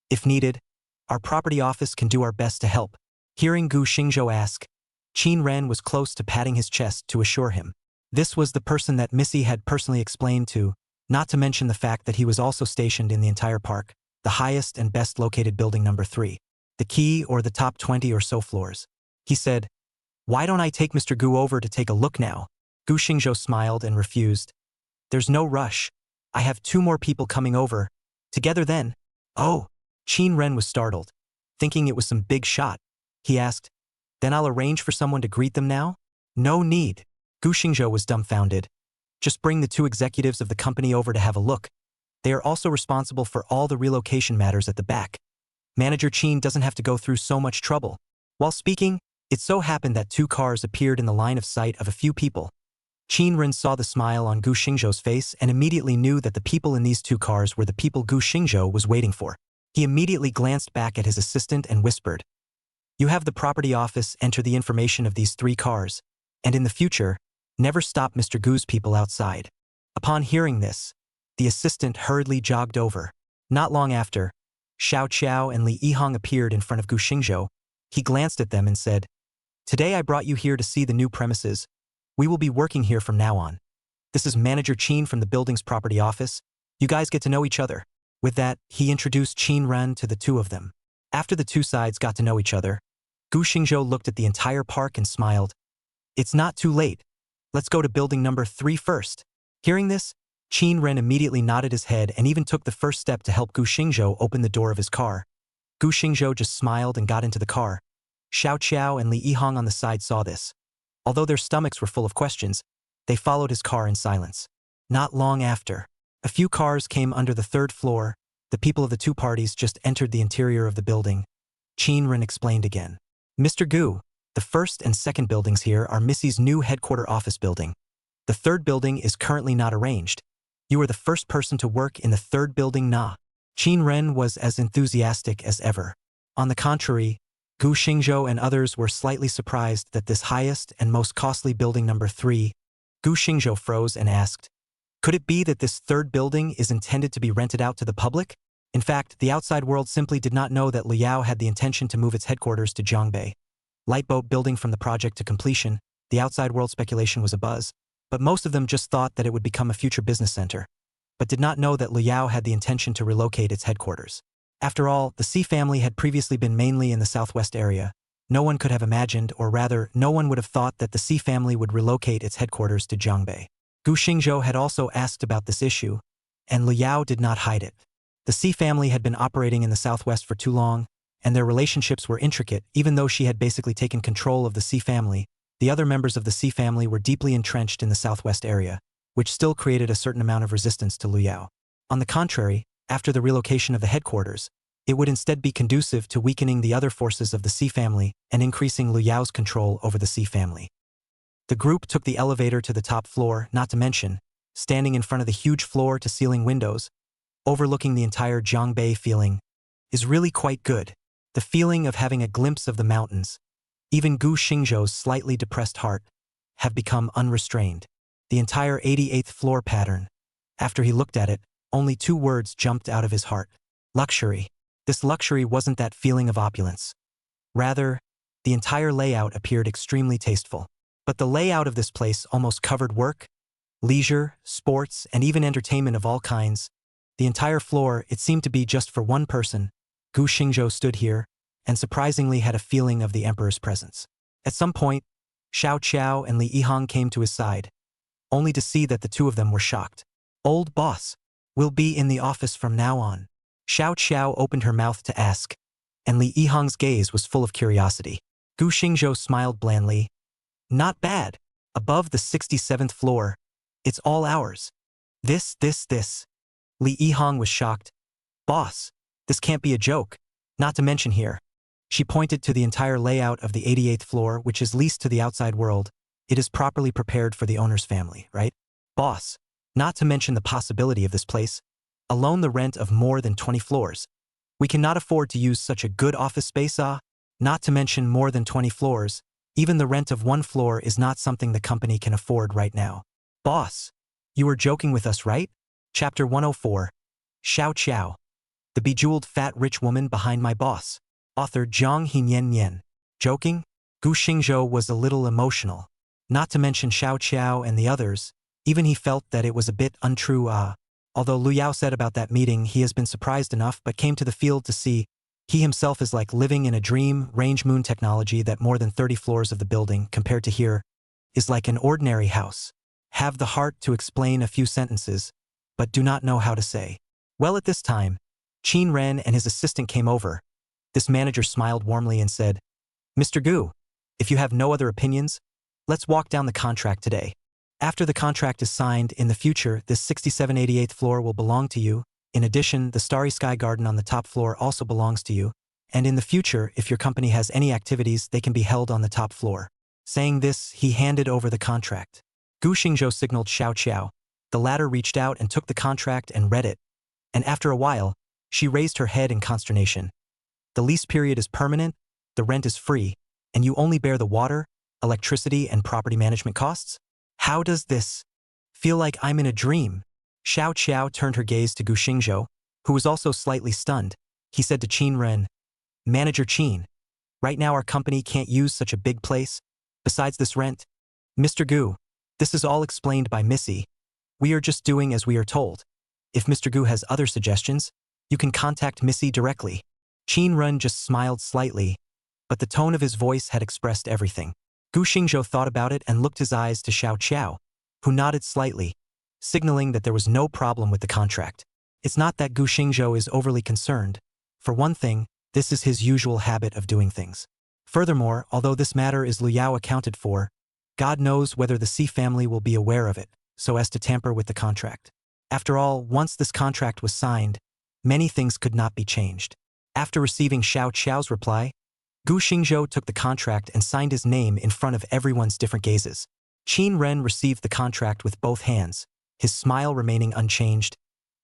[SPEAKER 1] If needed, our property office can do our best to help. Hearing Gu Xingzhou ask, Qin Ran was close to patting his chest to assure him. This was the person that Missy had personally explained to, not to mention the fact that he was also stationed in the entire park, the highest and best located building number 3, the key or the top 20 or so floors. He said, why don't I take Mr. Gu over to take a look now? Gu Xingzhou smiled and refused. There's no rush. I have 2 more people coming over. Together then. Oh, Qin Ren was startled. Thinking it was some big shot, he asked, then I'll arrange for someone to greet them now? No need. Gu Xingzhou was dumbfounded. Just bring the 2 executives of the company over to have a look. They are also responsible for all the relocation matters at the back. Manager Qin doesn't have to go through so much trouble. While speaking, it so happened that 2 cars appeared in the line of sight of a few people. Qin Ren saw the smile on Gu Xingzhou's face and immediately knew that the people in these 2 cars were the people Gu Xingzhou was waiting for. He immediately glanced back at his assistant and whispered, you have the property office enter the information of these 3 cars, and in the future, never stop Mr. Gu's people outside. Upon hearing this, the assistant hurriedly jogged over. Not long after, Xiao Qiao and Li Yihong appeared in front of Gu Xingzhou. He glanced at them and said, today I brought you here to see the new premises. We will be working here from now on. This is Manager Qin from the building's property office. You guys get to know each other. With that, he introduced Qin Ren to the 2 of them. After the 2 sides got to know each other, Gu Xingzhou looked at the entire park and smiled. It's not too late. Let's go to building number 3 first. Hearing this, Qin Ren immediately nodded his head and even took the first step to help Gu Xingzhou open the door of his car. Gu Xingzhou just smiled and got into the car. Xiao Qiao and Li Yihong on the side saw this. Although their stomachs were full of questions, they followed his car in silence. Not long after, a few cars came under the 3rd floor. The people of the 2 parties just entered the interior of the building. Qin Ren explained again. Mr. Gu, the 1st and 2nd buildings here are Missy's new headquarter office building. The 3rd building is currently not arranged. You are the first person to work in the 3rd building na. Qin Ren was as enthusiastic as ever. On the contrary, Gu Xingzhou and others were slightly surprised that this highest and most costly building number 3. Gu Xingzhou froze and asked, could it be that this 3rd building is intended to be rented out to the public? In fact, the outside world simply did not know that Liao had the intention to move its headquarters to Jiangbei. Lightboat building from the project to completion, the outside world speculation was abuzz, but most of them just thought that it would become a future business center. but did not know that Liao had the intention to relocate its headquarters. After all, the Xi family had previously been mainly in the southwest area. No one could have imagined, or rather, no one would have thought that the Xi family would relocate its headquarters to Jiangbei. Gu Xingzhou had also asked about this issue, and Liao did not hide it. The Xi family had been operating in the southwest for too long, and their relationships were intricate. Even though she had basically taken control of the Xi family, the other members of the Xi family were deeply entrenched in the southwest area, which still created a certain amount of resistance to Liao. On the contrary, after the relocation of the headquarters, it would instead be conducive to weakening the other forces of the Xi family and increasing Liao's control over the Xi family. The group took the elevator to the top floor, not to mention, standing in front of the huge floor-to-ceiling windows, overlooking the entire Jiangbei feeling, is really quite good. The feeling of having a glimpse of the mountains, even Gu Xingzhou's slightly depressed heart, have become unrestrained. The entire 88th floor pattern. After he looked at it, only 2 words jumped out of his heart. Luxury. This luxury wasn't that feeling of opulence. Rather, the entire layout appeared extremely tasteful. But the layout of this place almost covered work, leisure, sports, and even entertainment of all kinds. The entire floor, it seemed to be just for one person. Gu Xingzhou stood here, and surprisingly had a feeling of the emperor's presence. At some point, Xiao Qiao and Li Yihang came to his side, only to see that the two of them were shocked. "Old boss, we'll be in the office from now on." Xiao Qiao opened her mouth to ask, and Li Yihang's gaze was full of curiosity. Gu Xingzhou smiled blandly. "Not bad. Above the 67th floor. It's all ours." This. Li Yihang was shocked. "Boss, this can't be a joke. Not to mention here." She pointed to the entire layout of the 88th floor, which is leased to the outside world. "It is properly prepared for the owner's family, right? Boss, not to mention the possibility of this place. Alone the rent of more than 20 floors. We cannot afford to use such a good office space, not to mention more than 20 floors. Even the rent of 1 floor is not something the company can afford right now." "Boss, you are joking with us, right?" Chapter 104. Xiao Qiao. The bejeweled fat rich woman behind my boss. Author Zhang Hinian. Joking? Gu Xingzhou was a little emotional. Not to mention Xiao Qiao and the others, even he felt that it was a bit untrue. Although Lu Yao said about that meeting he has been surprised enough but came to the field to see, he himself is like living in a dream. Range moon technology that more than 30 floors of the building, compared to here, is like an ordinary house. Have the heart to explain a few sentences, but do not know how to say. Well, at this time, Qin Ren and his assistant came over. This manager smiled warmly and said, "Mr. Gu, if you have no other opinions, let's walk down the contract today. After the contract is signed, in the future, this 6788th floor will belong to you. In addition, the Starry Sky Garden on the top floor also belongs to you. And in the future, if your company has any activities, they can be held on the top floor." Saying this, he handed over the contract. Gu Xingzhou signaled Xiao Qiao. The latter reached out and took the contract and read it. And after a while, she raised her head in consternation. "The lease period is permanent, the rent is free, and you only bear the water, electricity, and property management costs? How does this feel like I'm in a dream?" Xiao Qiao turned her gaze to Gu Xingzhou, who was also slightly stunned. He said to Qin Ren, "Manager Qin, right now our company can't use such a big place. Besides this rent, Mr. Gu, this is all explained by Missy. We are just doing as we are told. If Mr. Gu has other suggestions, you can contact Missy directly." Qin Ren just smiled slightly, but the tone of his voice had expressed everything. Gu Xingzhou thought about it and looked his eyes to Xiao Qiao, who nodded slightly, signaling that there was no problem with the contract. It's not that Gu Xingzhou is overly concerned. For one thing, this is his usual habit of doing things. Furthermore, although this matter is Lu Yao accounted for, God knows whether the Xi family will be aware of it, so as to tamper with the contract. After all, once this contract was signed, many things could not be changed. After receiving Xiao Qiao's reply, Gu Xingzhou took the contract and signed his name in front of everyone's different gazes. Qin Ren received the contract with both hands, his smile remaining unchanged.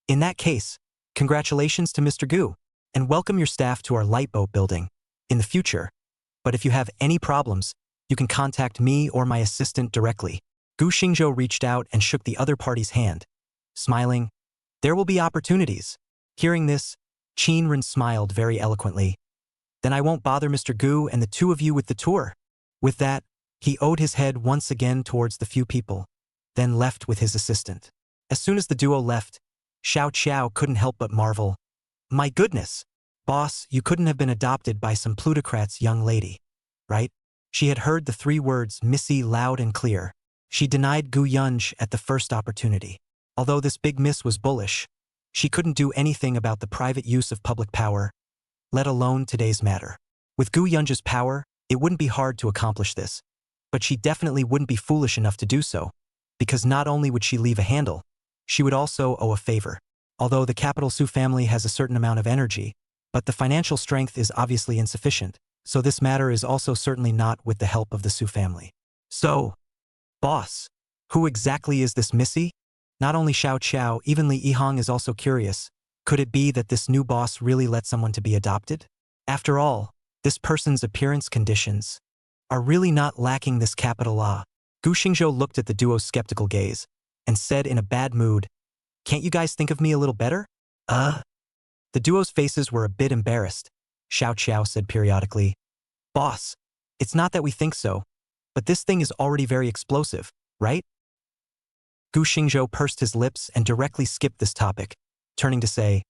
[SPEAKER 1] "In that case, congratulations to Mr. Gu, and welcome your staff to our lightboat building. In the future, but if you have any problems, you can contact me or my assistant directly." Gu Xingzhou reached out and shook the other party's hand, smiling, "There will be opportunities." Hearing this, Qin Ren smiled very eloquently. "Then I won't bother Mr. Gu and the two of you with the tour." With that, he owed his head once again towards the few people, then left with his assistant. As soon as the duo left, Xiao Qiao couldn't help but marvel. My goodness! Boss, you couldn't have been adopted by some plutocrat's young lady, right? She had heard the 3 words Missy loud and clear. She denied Gu Yunj at the first opportunity. Although this big miss was bullish, she couldn't do anything about the private use of public power, let alone today's matter. With Gu Yunj's power, it wouldn't be hard to accomplish this. But she definitely wouldn't be foolish enough to do so, because not only would she leave a handle, she would also owe a favor. Although the capital Su family has a certain amount of energy, but the financial strength is obviously insufficient, so this matter is also certainly not with the help of the Su family. So, boss, who exactly is this Missy? Not only Xiao Qiao, even Li Yihang is also curious. Could it be that this new boss really let someone to be adopted? After all, this person's appearance conditions are really not lacking this capital A. Gu Xingzhou looked at the duo's skeptical gaze and said in a bad mood, "Can't you guys think of me a little better?" The duo's faces were a bit embarrassed. Xiao Qiao said periodically, "Boss, it's not that we think so, but this thing is already very explosive, right?" Gu Xingzhou pursed his lips and directly skipped this topic, turning to say,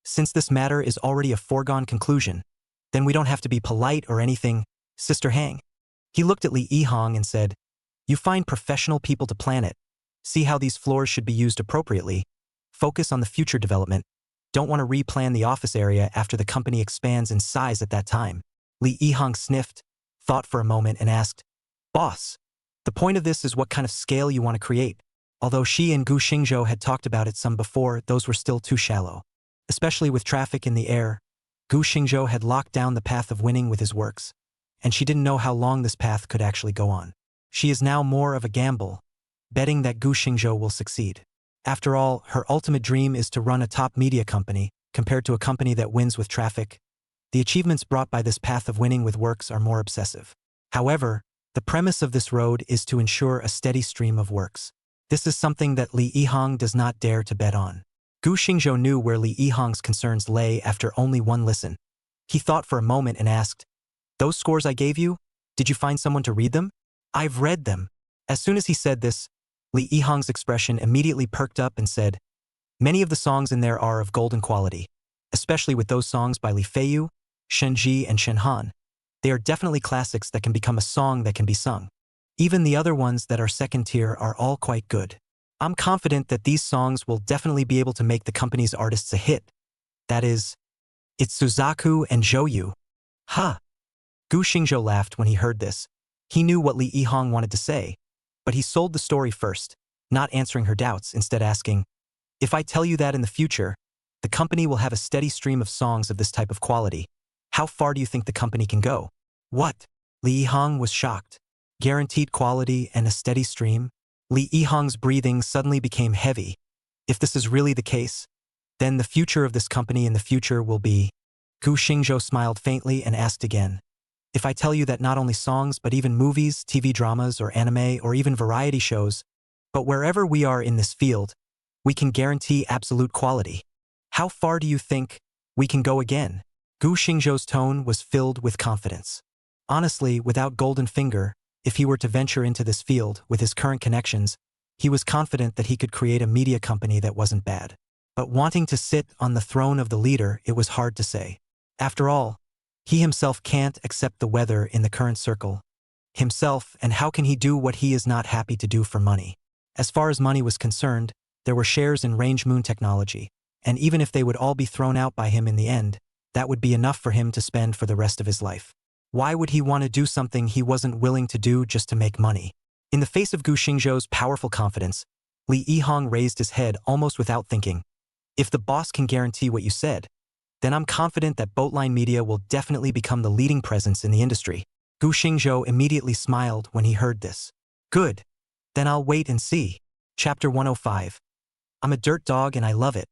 [SPEAKER 1] "Since this matter is already a foregone conclusion, then we don't have to be polite or anything, Sister Hang." He looked at Li Yihang and said, "You find professional people to plan it. See how these floors should be used appropriately. Focus on the future development. Don't want to replan the office area after the company expands in size at that time." Li Yihang sniffed, thought for a moment and asked, "Boss, the point of this is what kind of scale you want to create." Although she and Gu Xingzhou had talked about it some before, those were still too shallow. Especially with traffic in the air, Gu Xingzhou had locked down the path of winning with his works, and she didn't know how long this path could actually go on. She is now more of a gamble, betting that Gu Xingzhou will succeed. After all, her ultimate dream is to run a top media company, compared to a company that wins with traffic. The achievements brought by this path of winning with works are more obsessive. However, the premise of this road is to ensure a steady stream of works. This is something that Li Yihang does not dare to bet on. Gu Xingzhou knew where Li Yihang's concerns lay after only one listen. He thought for a moment and asked, "Those scores I gave you, did you find someone to read them?" "I've read them." As soon as he said this, Li Yihang's expression immediately perked up and said, "Many of the songs in there are of golden quality, especially with those songs by Li Feiyu, Shen Ji, and Shen Han. They are definitely classics that can become a song that can be sung. Even the other ones that are second tier are all quite good. I'm confident that these songs will definitely be able to make the company's artists a hit. That is, it's Suzaku and Zhouyu." "Ha!" Gu Xingzhou laughed when he heard this. He knew what Li Yihang wanted to say, but he sold the story first, not answering her doubts, instead asking, "If I tell you that in the future, the company will have a steady stream of songs of this type of quality, how far do you think the company can go?" "What?" Li Yihang was shocked. Guaranteed quality and a steady stream? Li Yihang's breathing suddenly became heavy. If this is really the case, then the future of this company in the future will be... Gu Xingzhou smiled faintly and asked again, "If I tell you that not only songs but even movies, TV dramas, or anime, or even variety shows, but wherever we are in this field, we can guarantee absolute quality. How far do you think we can go again?" Gu Xingzhou's tone was filled with confidence. Honestly, without Golden Finger, if he were to venture into this field with his current connections, he was confident that he could create a media company that wasn't bad. But wanting to sit on the throne of the leader, it was hard to say. After all, he himself can't accept the weather in the current circle himself, and how can he do what he is not happy to do for money? As far as money was concerned, there were shares in Range Moon Technology, and even if they would all be thrown out by him in the end, that would be enough for him to spend for the rest of his life. Why would he want to do something he wasn't willing to do just to make money? In the face of Gu Xingzhou's powerful confidence, Li Yihang raised his head almost without thinking. "If the boss can guarantee what you said, then I'm confident that Boatline Media will definitely become the leading presence in the industry." Gu Xingzhou immediately smiled when he heard this. "Good. Then I'll wait and see." Chapter 105. I'm a dirt dog and I love it.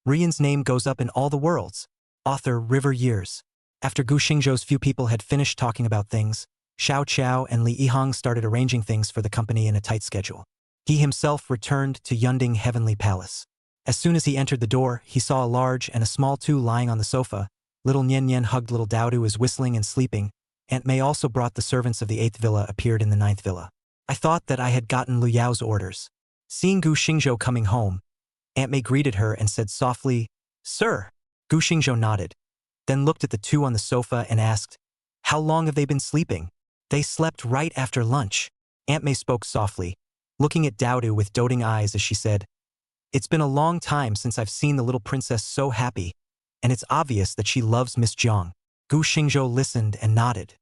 [SPEAKER 1] Rian's name goes up in all the worlds. Author River Years. After Gu Xingzhou's few people had finished talking about things, Xiao Qiao and Li Yihang started arranging things for the company in a tight schedule. He himself returned to Yunding Heavenly Palace. As soon as he entered the door, he saw a large and a small two lying on the sofa. Little Nian Nian hugged little Dao Du is whistling and sleeping. Aunt May also brought the servants of the 8th villa appeared in the 9th villa. I thought that I had gotten Lu Yao's orders. Seeing Gu Xingzhou coming home, Aunt May greeted her and said softly, "Sir." Gu Xingzhou nodded, then looked at the two on the sofa and asked, "How long have they been sleeping?" "They slept right after lunch." Aunt May spoke softly, looking at Daodu with doting eyes as she said, "It's been a long time since I've seen the little princess so happy, and it's obvious that she loves Miss Jiang." Gu Xingzhou listened and nodded.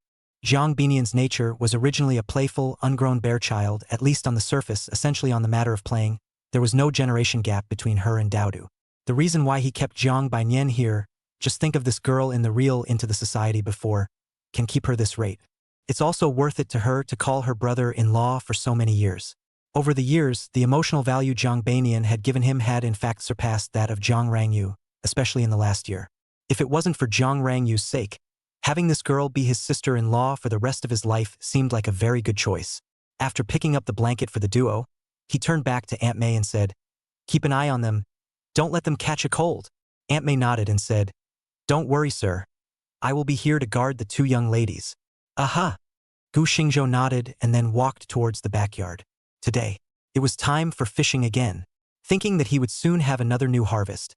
[SPEAKER 1] Jiang Binian's nature was originally a playful, ungrown bear child, at least on the surface, essentially on the matter of playing. There was no generation gap between her and Daodu. The reason why he kept Jiang Binian here, just think of this girl in the real into the society before, can keep her this rate. It's also worth it to her to call her brother-in-law for so many years. Over the years, the emotional value Jiang Binian had given him had in fact surpassed that of Jiang Rangyu, especially in the last year. If it wasn't for Jiang Rangyu's sake, having this girl be his sister-in-law for the rest of his life seemed like a very good choice. After picking up the blanket for the duo, he turned back to Aunt May and said, "Keep an eye on them. Don't let them catch a cold." Aunt May nodded and said, "Don't worry, sir. I will be here to guard the two young ladies." "Aha!" Gu Xingzhou nodded and then walked towards the backyard. Today, it was time for fishing again. Thinking that he would soon have another new harvest,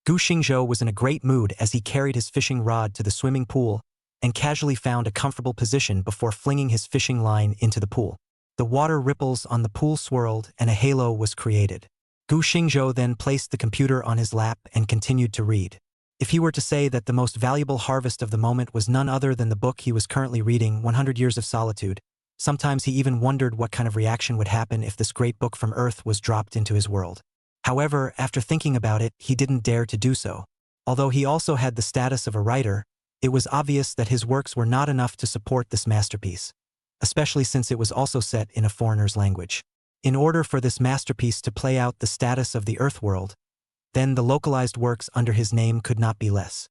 [SPEAKER 1] Gu Xingzhou was in a great mood as he carried his fishing rod to the swimming pool and casually found a comfortable position before flinging his fishing line into the pool. The water ripples on the pool swirled and a halo was created. Gu Xingzhou then placed the computer on his lap and continued to read. If he were to say that the most valuable harvest of the moment was none other than the book he was currently reading, 100 Years of Solitude, sometimes he even wondered what kind of reaction would happen if this great book from Earth was dropped into his world. However, after thinking about it, he didn't dare to do so. Although he also had the status of a writer, it was obvious that his works were not enough to support this masterpiece, especially since it was also set in a foreigner's language. In order for this masterpiece to play out the status of the Earth world, then the localized works under his name could not be less.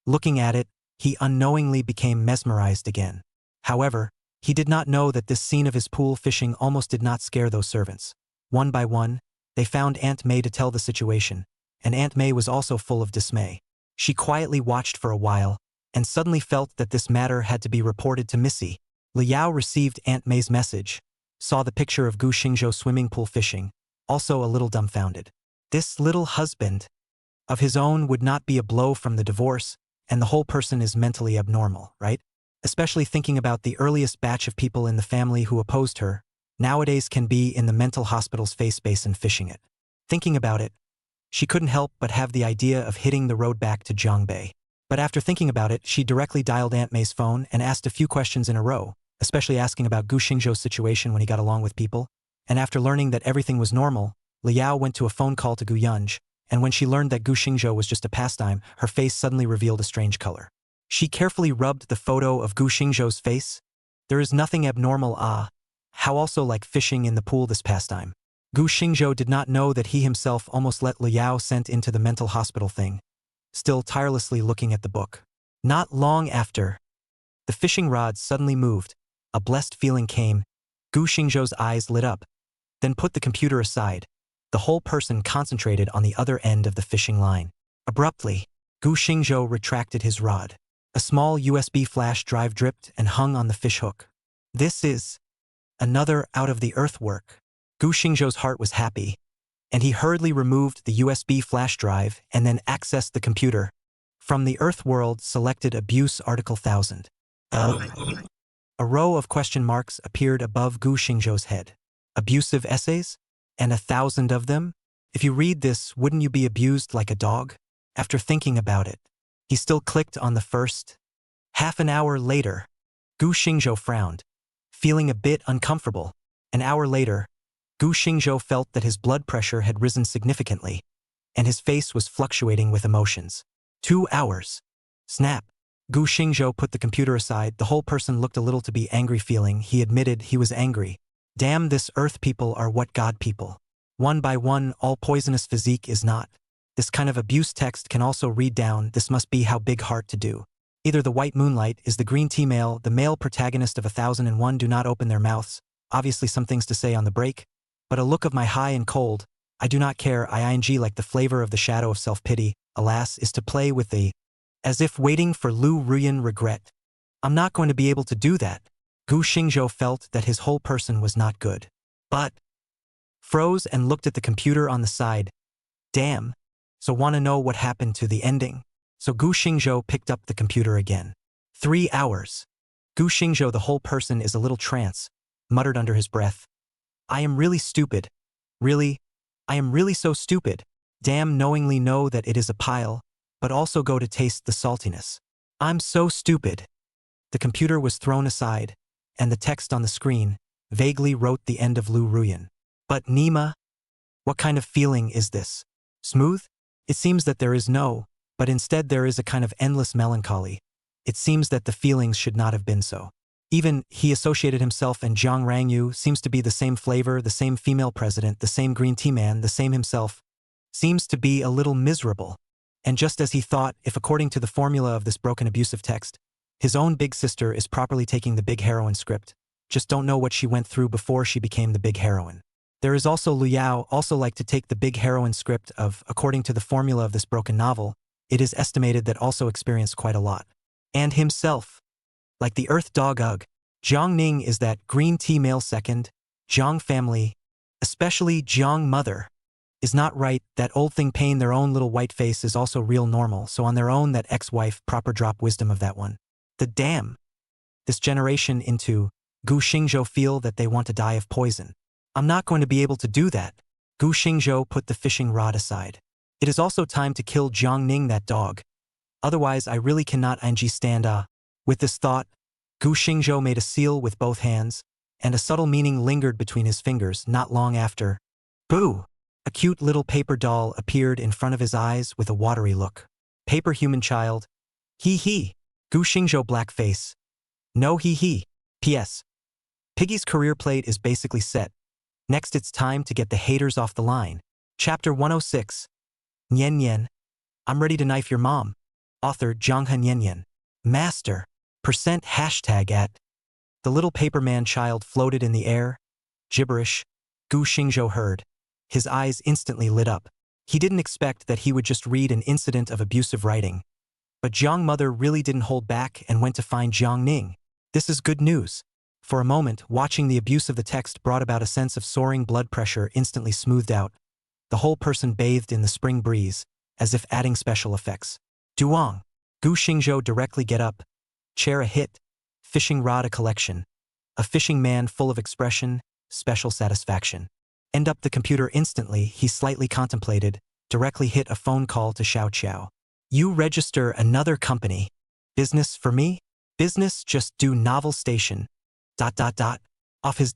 [SPEAKER 1] Looking at it, he unknowingly became mesmerized again. However, he did not know that this scene of his pool fishing almost did not scare those servants. One by one, they found Aunt May to tell the situation, and Aunt May was also full of dismay. She quietly watched for a while, and suddenly felt that this matter had to be reported to Missy. Liao received Aunt May's message, saw the picture of Gu Xingzhou swimming pool fishing, also a little dumbfounded. This little husband of his own would not be a blow from the divorce, and the whole person is mentally abnormal, right? Especially thinking about the earliest batch of people in the family who opposed her, nowadays can be in the mental hospital's face basin fishing it. Thinking about it, she couldn't help but have the idea of hitting the road back to Zhongbei. But after thinking about it, she directly dialed Aunt May's phone and asked a few questions in a row, especially asking about Gu Xingzhou's situation when he got along with people. And after learning that everything was normal, Liao went to a phone call to Gu Yunj, and when she learned that Gu Xingzhou was just a pastime, her face suddenly revealed a strange color. She carefully rubbed the photo of Gu Xingzhou's face. There is nothing abnormal, how also like fishing in the pool this pastime. Gu Xingzhou did not know that he himself almost let Liao sent into the mental hospital thing, still tirelessly looking at the book. Not long after, the fishing rod suddenly moved. A blessed feeling came. Gu Xingzhou's eyes lit up, then put the computer aside. The whole person concentrated on the other end of the fishing line. Abruptly, Gu Xingzhou retracted his rod. A small USB flash drive dripped and hung on the fish hook. This is another out-of-the-earth work. Gu Xingzhou's heart was happy, and he hurriedly removed the USB flash drive and then accessed the computer. From the Earth world, selected Abuse Article 1000. A row of question marks appeared above Gu Xingzhou's head. Abusive essays? And 1,000 of them? If you read this, wouldn't you be abused like a dog? After thinking about it, he still clicked on the first. Half an hour later, Gu Xingzhou frowned, feeling a bit uncomfortable. An hour later, Gu Xingzhou felt that his blood pressure had risen significantly, and his face was fluctuating with emotions. 2 hours. Snap. Gu Xingzhou put the computer aside. The whole person looked a little to be angry feeling. He admitted he was angry. Damn, this Earth people are what God people. One by one, all poisonous physique is not. This kind of abuse text can also read down. This must be how big heart to do. Either the white moonlight is the green tea male, the male protagonist of 1001 do not open their mouths. Obviously some things to say on the break. But a look of my high and cold, I do not care, ing like the flavor of the shadow of self-pity, alas, is to play with the, as if waiting for Lu Ruyan regret. I'm not going to be able to do that. Gu Xingzhou felt that his whole person was not good. But froze and looked at the computer on the side. Damn. So wanna know what happened to the ending? So Gu Xingzhou picked up the computer again. 3 hours. Gu Xingzhou, the whole person, is a little trance, muttered under his breath. I am really stupid. Really? I am really so stupid. Damn, knowingly know that it is a pile, but also go to taste the saltiness. I'm so stupid. The computer was thrown aside, and the text on the screen vaguely wrote the end of Lu Ruyan. But Nima? What kind of feeling is this? Smooth? It seems that there is no, but instead there is a kind of endless melancholy. It seems that the feelings should not have been so. Even he associated himself and Jiang Rangyu seems to be the same flavor, the same female president, the same green tea man, the same himself. Seems to be a little miserable. And just as he thought, if according to the formula of this broken abusive text, his own big sister is properly taking the big heroine script, just don't know what she went through before she became the big heroine. There is also Lu Yao, also like to take the big heroine script of, according to the formula of this broken novel, it is estimated that also experienced quite a lot. And himself. Like the earth dog ugh. Jiang Ning is that green tea male second, Jiang family, especially Jiang mother, is not right, that old thing pain their own little white face is also real normal, so on their own that ex-wife proper drop wisdom of that one. The damn. This generation into Gu Xingzhou feel that they want to die of poison. I'm not going to be able to do that. Gu Xingzhou put the fishing rod aside. It is also time to kill Jiang Ning, that dog. Otherwise I really cannot stand. With this thought, Gu Xingzhou made a seal with both hands, and a subtle meaning lingered between his fingers. Not long after, boo! A cute little paper doll appeared in front of his eyes with a watery look. Paper human child. Hee hee. Gu Xingzhou black face. No hee hee. P.S. Piggy's career plate is basically set. Next it's time to get the haters off the line. Chapter 106. Nian Nian. I'm ready to knife your mom. Author Zhanghe Nian Nian. Master. %# at. The little paperman child floated in the air. Gibberish. Gu Xingzhou heard. His eyes instantly lit up. He didn't expect that he would just read an incident of abusive writing. But Jiang mother really didn't hold back and went to find Jiang Ning. This is good news. For a moment, watching the abuse of the text brought about a sense of soaring blood pressure instantly smoothed out. The whole person bathed in the spring breeze, as if adding special effects. Duong. Gu Xingzhou directly get up. Chair a hit. Fishing rod a collection. A fishing man full of expression, special satisfaction. End up the computer instantly, he slightly contemplated, directly hit a phone call to Xiao Qiao. You register another company. Business for me? Business just do novel station. ... Off his ...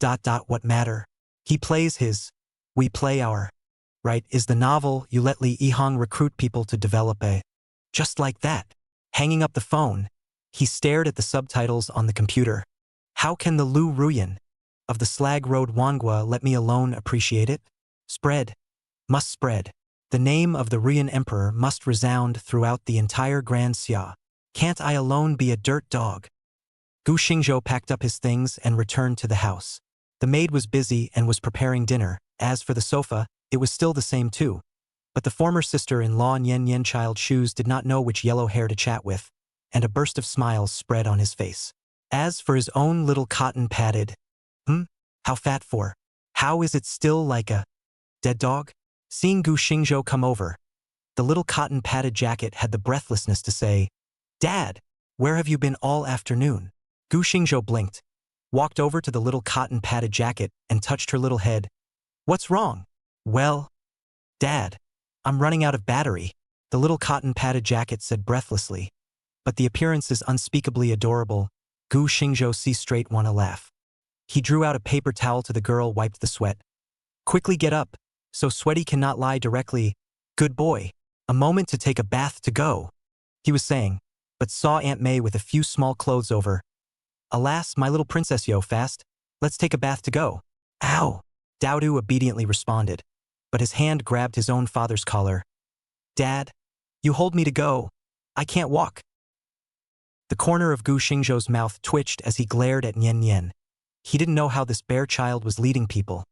[SPEAKER 1] what matter? He plays his. We play our. Right, is the novel you let Li Yihong recruit people to develop a. Just like that. Hanging up the phone, he stared at the subtitles on the computer. How can the Lu Ruyan of the Slag Road Wanghua let me alone appreciate it? Spread. Must spread. The name of the Ruyan Emperor must resound throughout the entire Grand Xia. Can't I alone be a dirt dog? Gu Xingzhou packed up his things and returned to the house. The maid was busy and was preparing dinner. As for the sofa, it was still the same too. But the former sister-in-law Nian Nian Child Shoes did not know which yellow hair to chat with, and a burst of smiles spread on his face. As for his own little cotton-padded, how fat for? How is it still like a dead dog? Seeing Gu Xingzhou come over, the little cotton-padded jacket had the breathlessness to say, Dad, where have you been all afternoon? Gu Xingzhou blinked, walked over to the little cotton-padded jacket and touched her little head. What's wrong? Well, Dad, I'm running out of battery, the little cotton-padded jacket said breathlessly. But the appearance is unspeakably adorable. Gu Xingzhou see straight wanna laugh. He drew out a paper towel to the girl, wiped the sweat. Quickly get up, so Sweaty cannot lie directly. Good boy. A moment to take a bath to go, he was saying, but saw Aunt May with a few small clothes over. Alas, my little princess, yo, fast. Let's take a bath to go. Ow! Dowdu obediently responded, but his hand grabbed his own father's collar. Dad, you hold me to go. I can't walk. The corner of Gu Xingzhou's mouth twitched as he glared at Nian Nian. He didn't know how this bear child was leading people,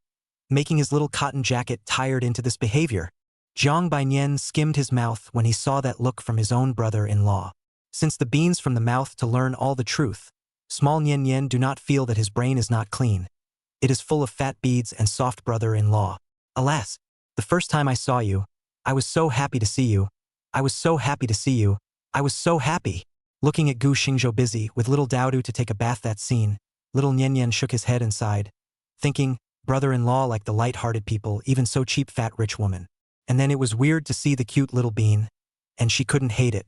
[SPEAKER 1] making his little cotton jacket tired into this behavior. Zhang Bainian skimmed his mouth when he saw that look from his own brother-in-law. Since the beans from the mouth to learn all the truth, small Nian Nian do not feel that his brain is not clean. It is full of fat beads and soft brother-in-law. Alas, the first time I saw you, I was so happy to see you. I was so happy to see you. I was so happy. Looking at Gu Xingzhou busy with little Daodu to take a bath that scene, little Nian shook his head and sighed, thinking, brother-in-law like the light-hearted people, even so cheap fat rich woman. And then it was weird to see the cute little bean, and she couldn't hate it.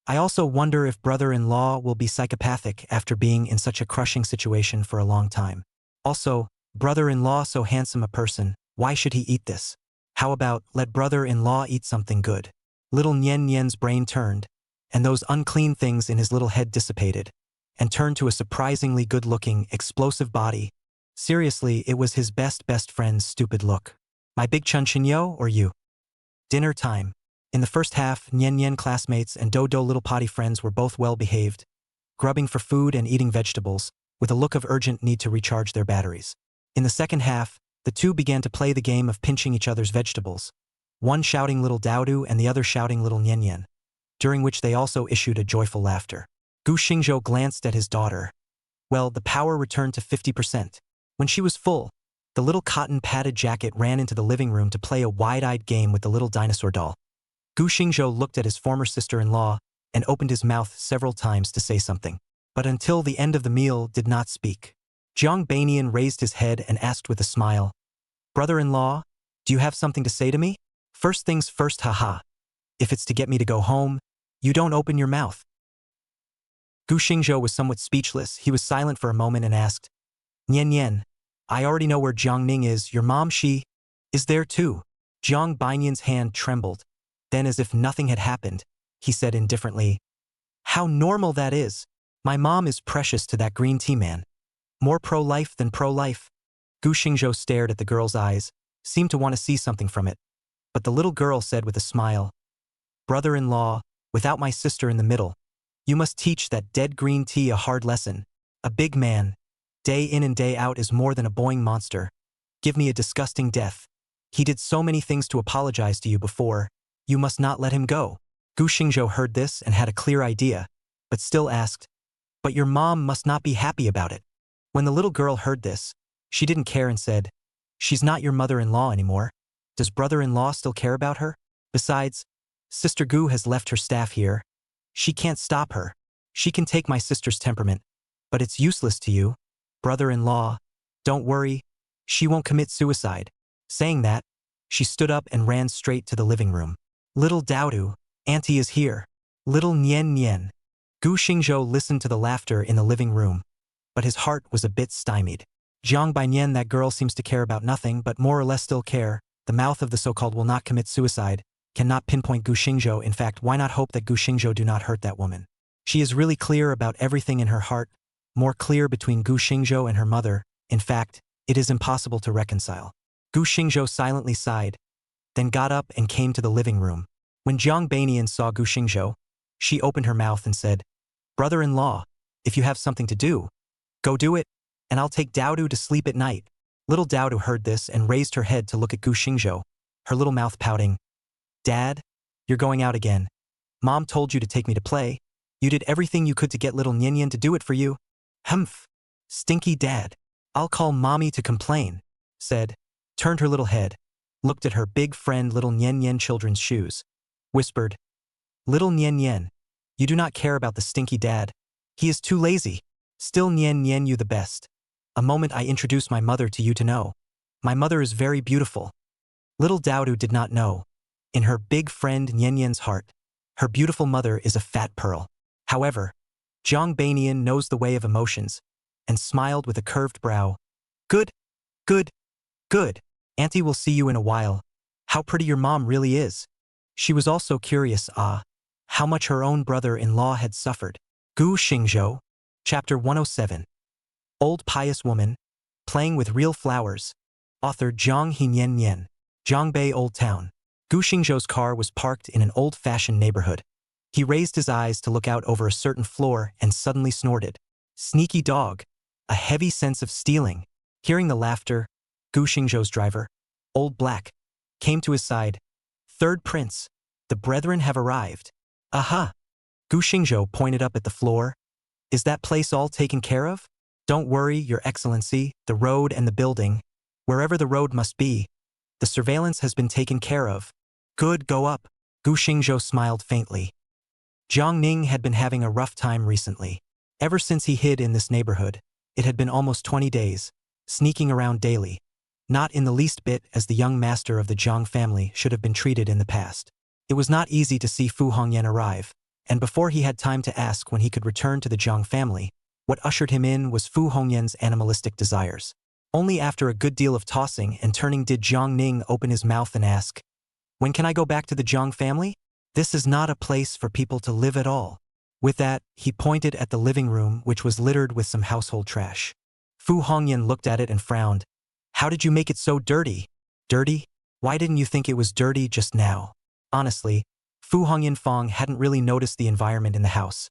[SPEAKER 1] I also wonder if brother-in-law will be psychopathic after being in such a crushing situation for a long time. Also, brother-in-law so handsome a person, why should he eat this? How about let brother-in-law eat something good? Little Nian's brain turned, and those unclean things in his little head dissipated, and turned to a surprisingly good-looking, explosive body. Seriously, it was his best friend's stupid look. My big Chun-Chinyo or you? Dinner time. In the first half, Nian classmates and Do little potty friends were both well-behaved, grubbing for food and eating vegetables, with a look of urgent need to recharge their batteries. In the second half, the two began to play the game of pinching each other's vegetables, one shouting little Daodu and the other shouting little Nian, during which they also issued a joyful laughter. Gu Xingzhou glanced at his daughter. Well, the power returned to 50%. When she was full, the little cotton-padded jacket ran into the living room to play a wide-eyed game with the little dinosaur doll. Gu Xingzhou looked at his former sister-in-law and opened his mouth several times to say something, but until the end of the meal did not speak. Jiang Banian raised his head and asked with a smile, brother-in-law, do you have something to say to me? First things first, haha. If it's to get me to go home, you don't open your mouth. Gu Xingzhou was somewhat speechless. He was silent for a moment and asked, Nian, I already know where Jiangning is. Your mom, she is there too. Jiang Banian's hand trembled. Then, as if nothing had happened, he said indifferently, how normal that is. My mom is precious to that green tea man. More pro-life than pro-life. Gu Xingzhou stared at the girl's eyes, seemed to want to see something from it. But the little girl said with a smile, brother-in-law, without my sister in the middle, you must teach that dead green tea a hard lesson. A big man, day in and day out, is more than a boing monster. Give me a disgusting death. He did so many things to apologize to you before. You must not let him go. Gu Xingzhou heard this and had a clear idea, but still asked, but your mom must not be happy about it. When the little girl heard this, she didn't care and said, she's not your mother-in-law anymore. Does brother-in-law still care about her? Besides, Sister Gu has left her staff here. She can't stop her. She can take my sister's temperament, but it's useless to you, brother-in-law. Don't worry, she won't commit suicide. Saying that, she stood up and ran straight to the living room. Little Daodu, Auntie is here. Little Nian. Gu Xingzhou listened to the laughter in the living room, but his heart was a bit stymied. Jiang Banian, that girl seems to care about nothing but more or less still care. The mouth of the so-called will not commit suicide, cannot pinpoint Gu Xingzhou. In fact, why not hope that Gu Xingzhou do not hurt that woman? She is really clear about everything in her heart, more clear between Gu Xingzhou and her mother. In fact, it is impossible to reconcile. Gu Xingzhou silently sighed, then got up and came to the living room. When Jiang Banian saw Gu Xingzhou, she opened her mouth and said, brother-in-law, if you have something to do, go do it, and I'll take Daodu to sleep at night. Little Daodu heard this and raised her head to look at Gu Xingzhou, her little mouth pouting. Dad, you're going out again. Mom told you to take me to play. You did everything you could to get little Nian to do it for you. Humph. Stinky dad. I'll call mommy to complain, said, turned her little head, looked at her big friend little Nian children's shoes, whispered, little Nian, you do not care about the stinky dad. He is too lazy. Still Nian you the best. A moment I introduce my mother to you to know. My mother is very beautiful. Little Daodu did not know. In her big friend Nian's heart, her beautiful mother is a fat pearl. However, Jiang Banian knows the way of emotions, and smiled with a curved brow. Good. Auntie will see you in a while. How pretty your mom really is. She was also curious, how much her own brother-in-law had suffered. Gu Xingzhou, Chapter 107. Old Pious Woman, Playing with Real Flowers. Author Zhang Hinian. Zhangbei Old Town. Gu Xingzhou's car was parked in an old-fashioned neighborhood. He raised his eyes to look out over a certain floor and suddenly snorted. Sneaky dog. A heavy sense of stealing. Hearing the laughter, Gu Xingzhou's driver, Old Black, came to his side. Third Prince, the brethren have arrived. Aha! Gu Xingzhou pointed up at the floor. Is that place all taken care of? Don't worry, Your Excellency, the road and the building, wherever the road must be, The surveillance has been taken care of. Good, go up. Gu Xingzhou smiled faintly. Jiang Ning had been having a rough time recently. Ever since he hid in this neighborhood, it had been almost 20 days, sneaking around daily. Not in the least bit as the young master of the Jiang family should have been treated in the past. It was not easy to see Fu Hongyan arrive, and before he had time to ask when he could return to the Jiang family, what ushered him in was Fu Hongyan's animalistic desires. Only after a good deal of tossing and turning did Jiang Ning open his mouth and ask, "When can I go back to the Jiang family? This is not a place for people to live at all." With that, he pointed at the living room, which was littered with some household trash. Fu Hongyan looked at it and frowned. "How did you make it so dirty?" "Dirty? Why didn't you think it was dirty just now?" Honestly, Fu Hongyan Fong hadn't really noticed the environment in the house,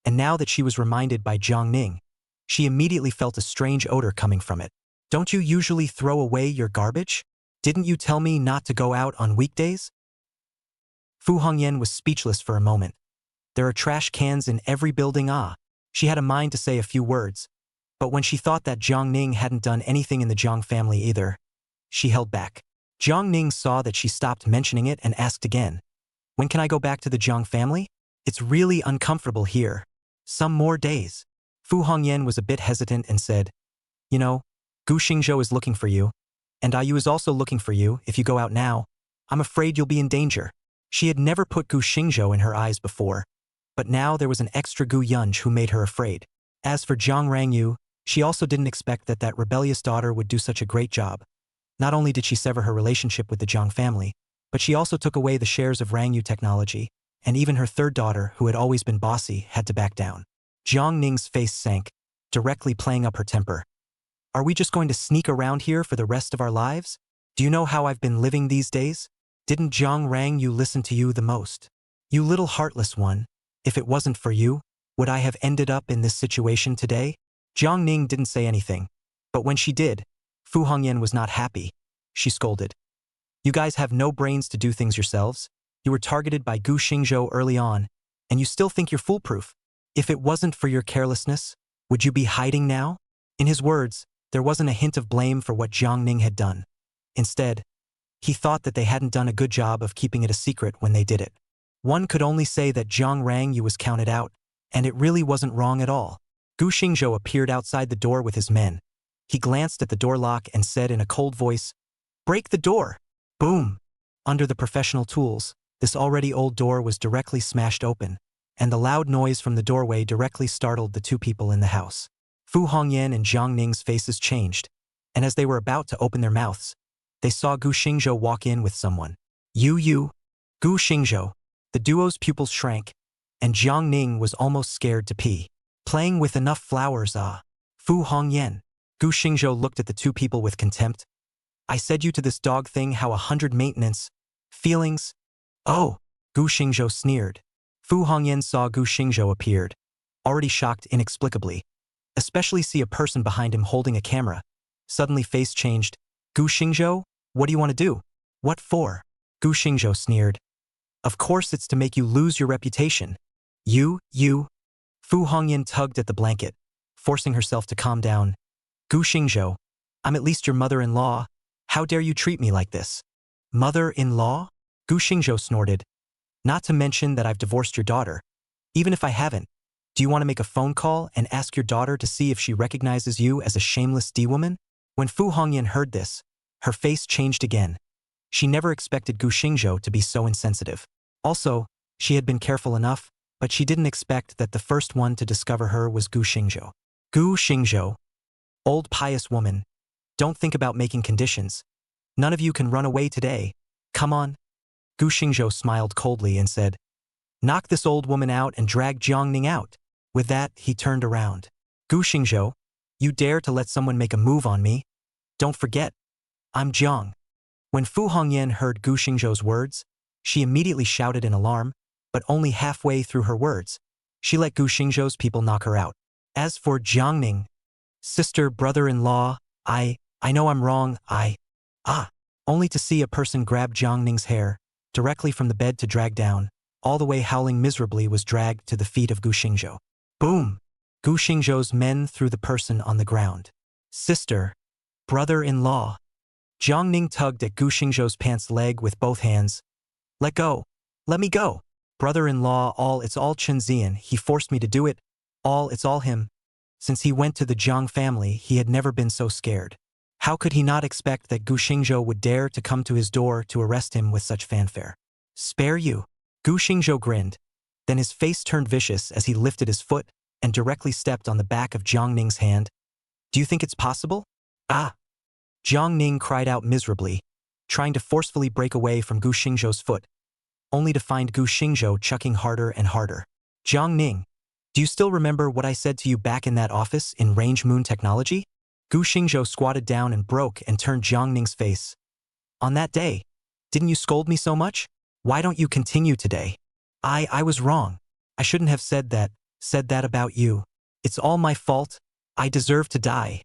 [SPEAKER 1] and now that she was reminded by Jiang Ning, she immediately felt a strange odor coming from it. "Don't you usually throw away your garbage? Didn't you tell me not to go out on weekdays?" Fu Hongyan was speechless for a moment. There are trash cans in every building. She had a mind to say a few words, but when she thought that Jiang Ning hadn't done anything in the Jiang family either, she held back. Jiang Ning saw that she stopped mentioning it and asked again, "When can I go back to the Jiang family? It's really uncomfortable here. Some more days." Fu Hongyan was a bit hesitant and said, "You know, Gu Xingzhou is looking for you, and Yu is also looking for you. If you go out now, I'm afraid you'll be in danger." She had never put Gu Xingzhou in her eyes before, but now there was an extra Gu Yunj who made her afraid. As for Jiang Rangyu, she also didn't expect that rebellious daughter would do such a great job. Not only did she sever her relationship with the Jiang family, but she also took away the shares of Rangyu Technology, and even her third daughter, who had always been bossy, had to back down. Jiang Ning's face sank, directly playing up her temper. "Are we just going to sneak around here for the rest of our lives? Do you know how I've been living these days? Didn't Jiang Rangyu listen to you the most? You little heartless one. If it wasn't for you, would I have ended up in this situation today?" Jiang Ning didn't say anything, but when she did, Fu Hongyan was not happy. She scolded. "You guys have no brains to do things yourselves. You were targeted by Gu Xingzhou early on, and you still think you're foolproof. If it wasn't for your carelessness, would you be hiding now?" In his words, there wasn't a hint of blame for what Jiang Ning had done. Instead, he thought that they hadn't done a good job of keeping it a secret when they did it. One could only say that Jiang Rangyu was counted out, and it really wasn't wrong at all. Gu Xingzhou appeared outside the door with his men. He glanced at the door lock and said in a cold voice, "Break the door!" Boom! Under the professional tools, this already old door was directly smashed open, and the loud noise from the doorway directly startled the two people in the house. Fu Hongyan and Jiang Ning's faces changed, and as they were about to open their mouths, they saw Gu Xingzhou walk in with someone. You, Gu Xingzhou. The duo's pupils shrank, and Jiang Ning was almost scared to pee. "Playing with enough flowers, Fu Hongyan." Gu Xingzhou looked at the two people with contempt. "I said you to this dog thing how 100 maintenance. Feelings?" "Oh," Gu Xingzhou sneered. Fu Hongyan saw Gu Xingzhou appeared, already shocked inexplicably. Especially see a person behind him holding a camera. Suddenly face changed. "Gu Xingzhou, what do you want to do?" "What for?" Gu Xingzhou sneered. "Of course it's to make you lose your reputation." You. Fu Hongyan tugged at the blanket, forcing herself to calm down. "Gu Xingzhou, I'm at least your mother-in-law. How dare you treat me like this?" "Mother-in-law?" Gu Xingzhou snorted. "Not to mention that I've divorced your daughter. Even if I haven't, do you want to make a phone call and ask your daughter to see if she recognizes you as a shameless D-woman?" When Fu Hongyan heard this, her face changed again. She never expected Gu Xingzhou to be so insensitive. Also, she had been careful enough, but she didn't expect that the first one to discover her was Gu Xingzhou. "Gu Xingzhou, old pious woman, don't think about making conditions. None of you can run away today. Come on." Gu Xingzhou smiled coldly and said, "Knock this old woman out and drag Jiang Ning out." With that, he turned around. "Gu Xingzhou, you dare to let someone make a move on me? Don't forget, I'm Jiang." When Fu Hongyan heard Gu Xingzhou's words, she immediately shouted in alarm, but only halfway through her words, she let Gu Xingzhou's people knock her out. As for Jiang Ning, "Sister, brother-in-law, I know I'm wrong, only to see a person grab Jiang Ning's hair, directly from the bed to drag down, all the way howling miserably was dragged to the feet of Gu Xingzhou. Boom! Gu Xingzhou's men threw the person on the ground. "Sister, brother-in-law." Jiang Ning tugged at Gu Xingzhou's pants leg with both hands. Let go. Let me go. Brother-in-law, it's all Chen Zian, he forced me to do it. It's all him. Since he went to the Jiang family, he had never been so scared. How could he not expect that Gu Xingzhou would dare to come to his door to arrest him with such fanfare? Spare you? Gu Xingzhou grinned. Then his face turned vicious as he lifted his foot and directly stepped on the back of Jiang Ning's hand. Do you think it's possible? Ah! Jiang Ning cried out miserably, trying to forcefully break away from Gu Xingzhou's foot, only to find Gu Xingzhou chucking harder and harder. Jiang Ning, do you still remember what I said to you back in that office in Range Moon Technology? Gu Xingzhou squatted down and broke and turned Jiang Ning's face. On that day, didn't you scold me so much? Why don't you continue today? I was wrong. I shouldn't have said that about you. It's all my fault. I deserve to die.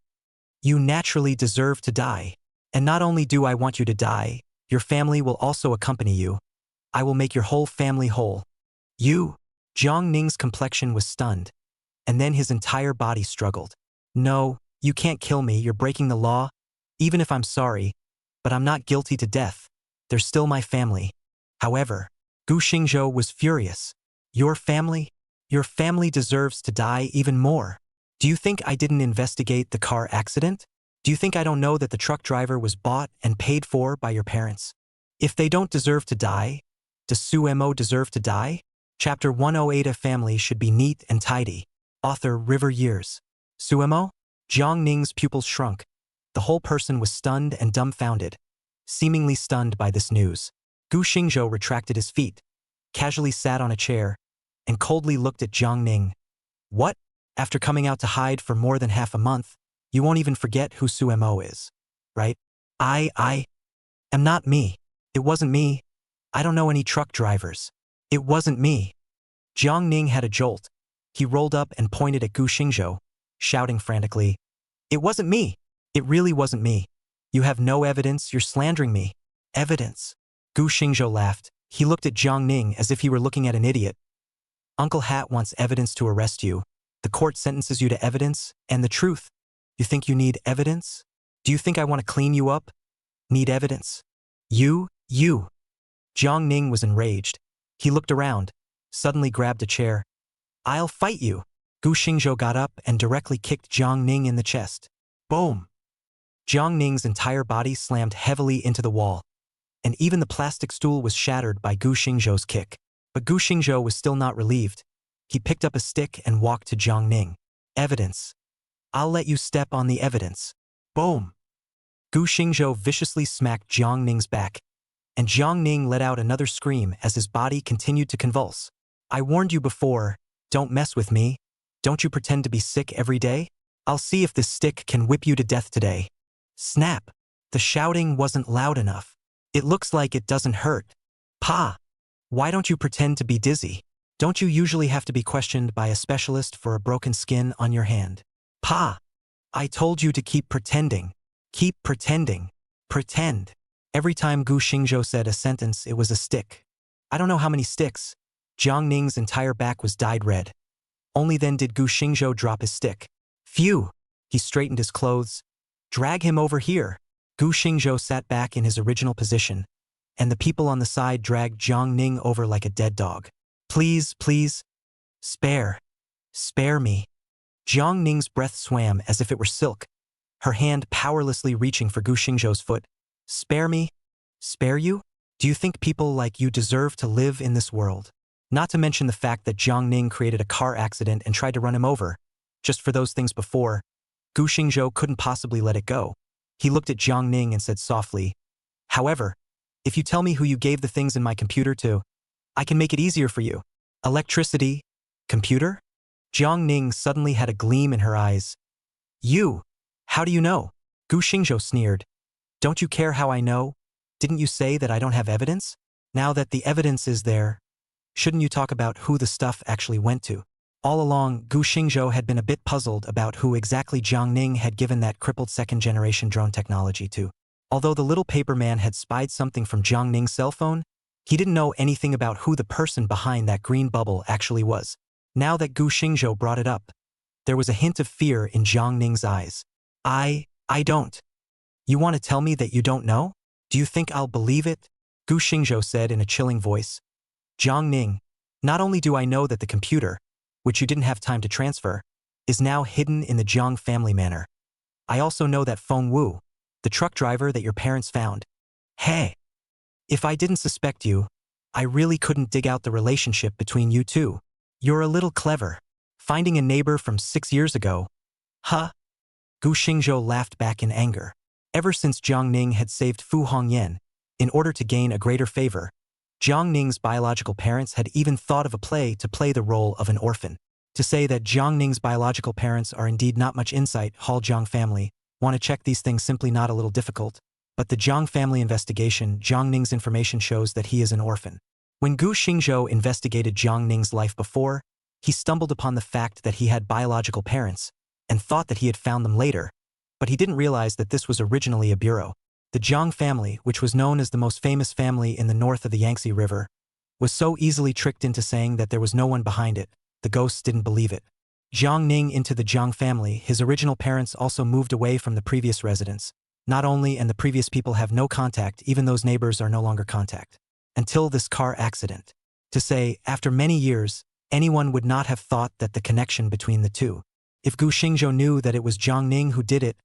[SPEAKER 1] You naturally deserve to die. And not only do I want you to die, your family will also accompany you. I will make your whole family whole. You? Jiang Ning's complexion was stunned, and then his entire body struggled. No, you can't kill me, you're breaking the law. Even if I'm sorry, but I'm not guilty to death. They're still my family. However, Gu Xingzhou was furious. Your family? Your family deserves to die even more. Do you think I didn't investigate the car accident? Do you think I don't know that the truck driver was bought and paid for by your parents? If they don't deserve to die, does Suemo deserve to die? Chapter 108. A family should be neat and tidy. Author River Years. Suemo? Jiang Ning's pupils shrunk. The whole person was stunned and dumbfounded, seemingly stunned by this news. Gu Xingzhou retracted his feet, casually sat on a chair, and coldly looked at Jiang Ning. What? After coming out to hide for more than half a month, you won't even forget who Suemo is, right? I am not me. It wasn't me. I don't know any truck drivers. It wasn't me. Jiang Ning had a jolt. He rolled up and pointed at Gu Xingzhou, shouting frantically, It wasn't me. It really wasn't me. You have no evidence, you're slandering me. Evidence? Gu Xingzhou laughed. He looked at Jiang Ning as if he were looking at an idiot. Uncle Hat wants evidence to arrest you. The court sentences you to evidence and the truth. You think you need evidence? Do you think I want to clean you up? Need evidence? You. Jiang Ning was enraged. He looked around, suddenly grabbed a chair. I'll fight you. Gu Xingzhou got up and directly kicked Jiang Ning in the chest. Boom! Jiang Ning's entire body slammed heavily into the wall, and even the plastic stool was shattered by Gu Xingzhou's kick. But Gu Xingzhou was still not relieved. He picked up a stick and walked to Jiang Ning. Evidence. I'll let you step on the evidence. Boom! Gu Xingzhou viciously smacked Jiang Ning's back, and Jiang Ning let out another scream as his body continued to convulse. I warned you before, don't mess with me. Don't you pretend to be sick every day? I'll see if this stick can whip you to death today. Snap! The shouting wasn't loud enough. It looks like it doesn't hurt. Pa! Why don't you pretend to be dizzy? Don't you usually have to be questioned by a specialist for a broken skin on your hand? Pa! I told you to keep pretending. Keep pretending. Pretend. Every time Gu Xingzhou said a sentence, it was a stick. I don't know how many sticks. Jiang Ning's entire back was dyed red. Only then did Gu Xingzhou drop his stick. Phew! He straightened his clothes. Drag him over here. Gu Xingzhou sat back in his original position, and the people on the side dragged Jiang Ning over like a dead dog. Please. Spare me. Jiang Ning's breath swam as if it were silk, her hand powerlessly reaching for Gu Xingzhou's foot. Spare me? Spare you? Do you think people like you deserve to live in this world? Not to mention the fact that Jiang Ning created a car accident and tried to run him over. Just for those things before, Gu Xingzhou couldn't possibly let it go. He looked at Jiang Ning and said softly, However, if you tell me who you gave the things in my computer to, I can make it easier for you. Electricity? Computer? Jiang Ning suddenly had a gleam in her eyes. You? How do you know? Gu Xingzhou sneered. Don't you care how I know? Didn't you say that I don't have evidence? Now that the evidence is there, shouldn't you talk about who the stuff actually went to? All along, Gu Xingzhou had been a bit puzzled about who exactly Jiang Ning had given that crippled second-generation drone technology to. Although the little paper man had spied something from Jiang Ning's cell phone, he didn't know anything about who the person behind that green bubble actually was. Now that Gu Xingzhou brought it up, there was a hint of fear in Jiang Ning's eyes. I don't. You want to tell me that you don't know? Do you think I'll believe it? Gu Xingzhou said in a chilling voice. Jiang Ning, not only do I know that the computer, which you didn't have time to transfer, is now hidden in the Jiang family manor, I also know that Feng Wu, the truck driver that your parents found. Hey! If I didn't suspect you, I really couldn't dig out the relationship between you two. You're a little clever. Finding a neighbor from 6 years ago. Huh? Gu Xingzhou laughed back in anger. Ever since Jiang Ning had saved Fu Hongyan, in order to gain a greater favor, Jiang Ning's biological parents had even thought of a play to play the role of an orphan. To say that Jiang Ning's biological parents are indeed not much insight, Hall Jiang family, want to check these things simply not a little difficult. But the Jiang family investigation, Jiang Ning's information shows that he is an orphan. When Gu Xingzhou investigated Jiang Ning's life before, he stumbled upon the fact that he had biological parents, and thought that he had found them later, but he didn't realize that this was originally a bureau. The Jiang family, which was known as the most famous family in the north of the Yangtze River, was so easily tricked into saying that there was no one behind it. The ghosts didn't believe it. Jiang Ning into the Jiang family, his original parents also moved away from the previous residence. Not only and the previous people have no contact, even those neighbors are no longer contact. Until this car accident. To say, after many years, anyone would not have thought that the connection between the two. If Gu Xingzhou knew that it was Jiang Ning who did it,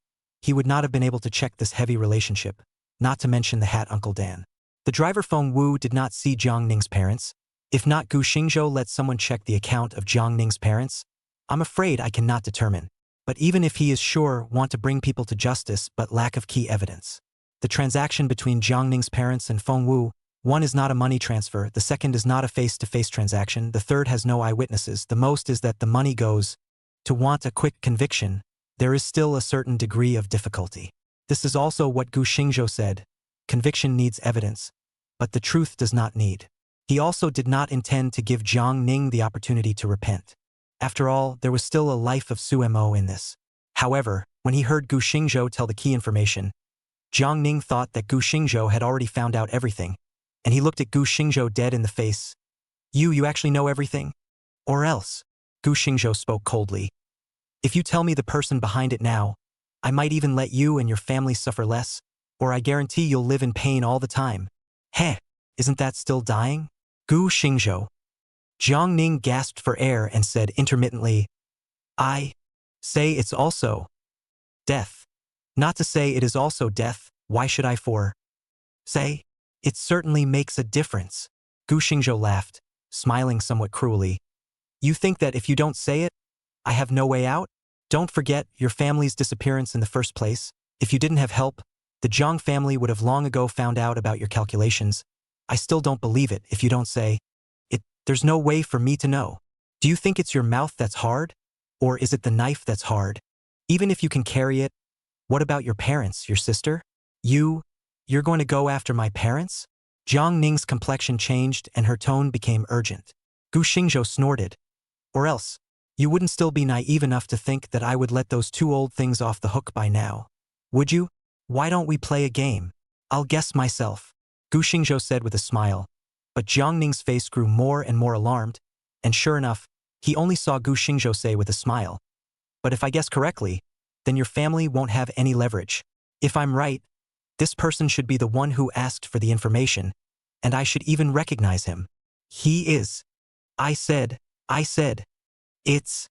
[SPEAKER 1] he would not have been able to check this heavy relationship, not to mention the hat Uncle Dan. The driver Feng Wu did not see Jiang Ning's parents. If not Gu Xingzhou let someone check the account of Jiang Ning's parents, I'm afraid I cannot determine. But even if he is sure want to bring people to justice but lack of key evidence. The transaction between Jiang Ning's parents and Feng Wu, one is not a money transfer, the second is not a face-to-face transaction, the third has no eyewitnesses, the most is that the money goes. To want a quick conviction, there is still a certain degree of difficulty. This is also what Gu Xingzhou said. Conviction needs evidence, but the truth does not need. He also did not intend to give Jiang Ning the opportunity to repent. After all, there was still a life of Sumo in this. However, when he heard Gu Xingzhou tell the key information, Jiang Ning thought that Gu Xingzhou had already found out everything, and he looked at Gu Xingzhou dead in the face. You actually know everything? Or else? Gu Xingzhou spoke coldly. If you tell me the person behind it now, I might even let you and your family suffer less, or I guarantee you'll live in pain all the time. Heh, isn't that still dying? Gu Xingzhou. Jiang Ning gasped for air and said intermittently, I say it's also death. Not to say it is also death, why should I say? It certainly makes a difference. Gu Xingzhou laughed, smiling somewhat cruelly. You think that if you don't say it, I have no way out? Don't forget your family's disappearance in the first place. If you didn't have help, the Jiang family would have long ago found out about your calculations. I still don't believe it if you don't say it. There's no way for me to know. Do you think it's your mouth that's hard? Or is it the knife that's hard? Even if you can carry it, what about your parents, your sister? You're going to go after my parents? Jiang Ning's complexion changed and her tone became urgent. Gu Xingzhou snorted. Or else, you wouldn't still be naive enough to think that I would let those two old things off the hook by now. Would you? Why don't we play a game? I'll guess myself. Gu Xingzhou said with a smile. But Jiang Ning's face grew more and more alarmed, and sure enough, he only saw Gu Xingzhou say with a smile. But if I guess correctly, then your family won't have any leverage. If I'm right, this person should be the one who asked for the information, and I should even recognize him. He is. I said. It's.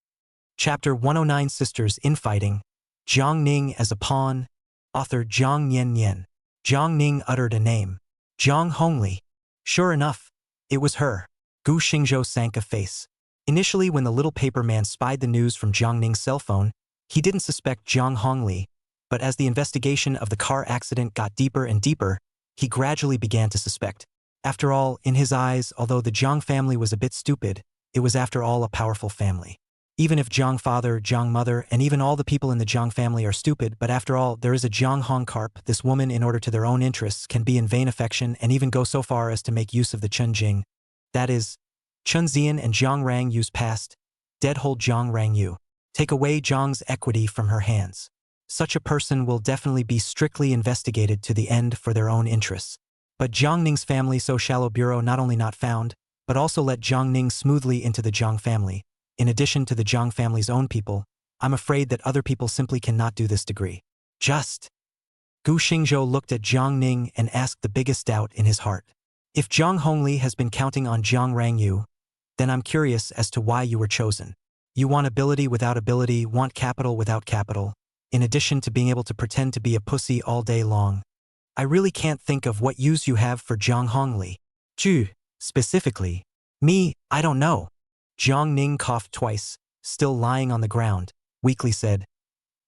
[SPEAKER 1] Chapter 109 Sisters Infighting. Jiang Ning as a pawn. Author Zhang Yan. Jiang Ning uttered a name. Zhang Hongli. Sure enough, it was her. Gu Xingzhou sank a face. Initially, when the little paper man spied the news from Jiang Ning's cell phone, he didn't suspect Zhang Hongli, but as the investigation of the car accident got deeper and deeper, he gradually began to suspect. After all, in his eyes, although the Jiang family was a bit stupid, it was after all a powerful family. Even if Jiang father, Jiang mother, and even all the people in the Jiang family are stupid, but after all, there is a Jiang Hong Carp, this woman in order to their own interests can be in vain affection and even go so far as to make use of the Chun Jing. That is, Chun Zian and Jiang Rang Yu's past, dead hold Jiang Rang Yu. Take away Jiang's equity from her hands. Such a person will definitely be strictly investigated to the end for their own interests. But Jiang Ning's family so shallow bureau not only not found, but also let Jiang Ning smoothly into the Jiang family. In addition to the Jiang family's own people, I'm afraid that other people simply cannot do this degree. Just Gu Xingzhou looked at Jiang Ning and asked the biggest doubt in his heart. If Jiang Hongli has been counting on Jiang Rangyu, then I'm curious as to why you were chosen. You want ability without ability, want capital without capital, in addition to being able to pretend to be a pussy all day long. I really can't think of what use you have for Jiang Hongli. Ju, specifically. Me, I don't know. Jiang Ning coughed twice, still lying on the ground, weakly said.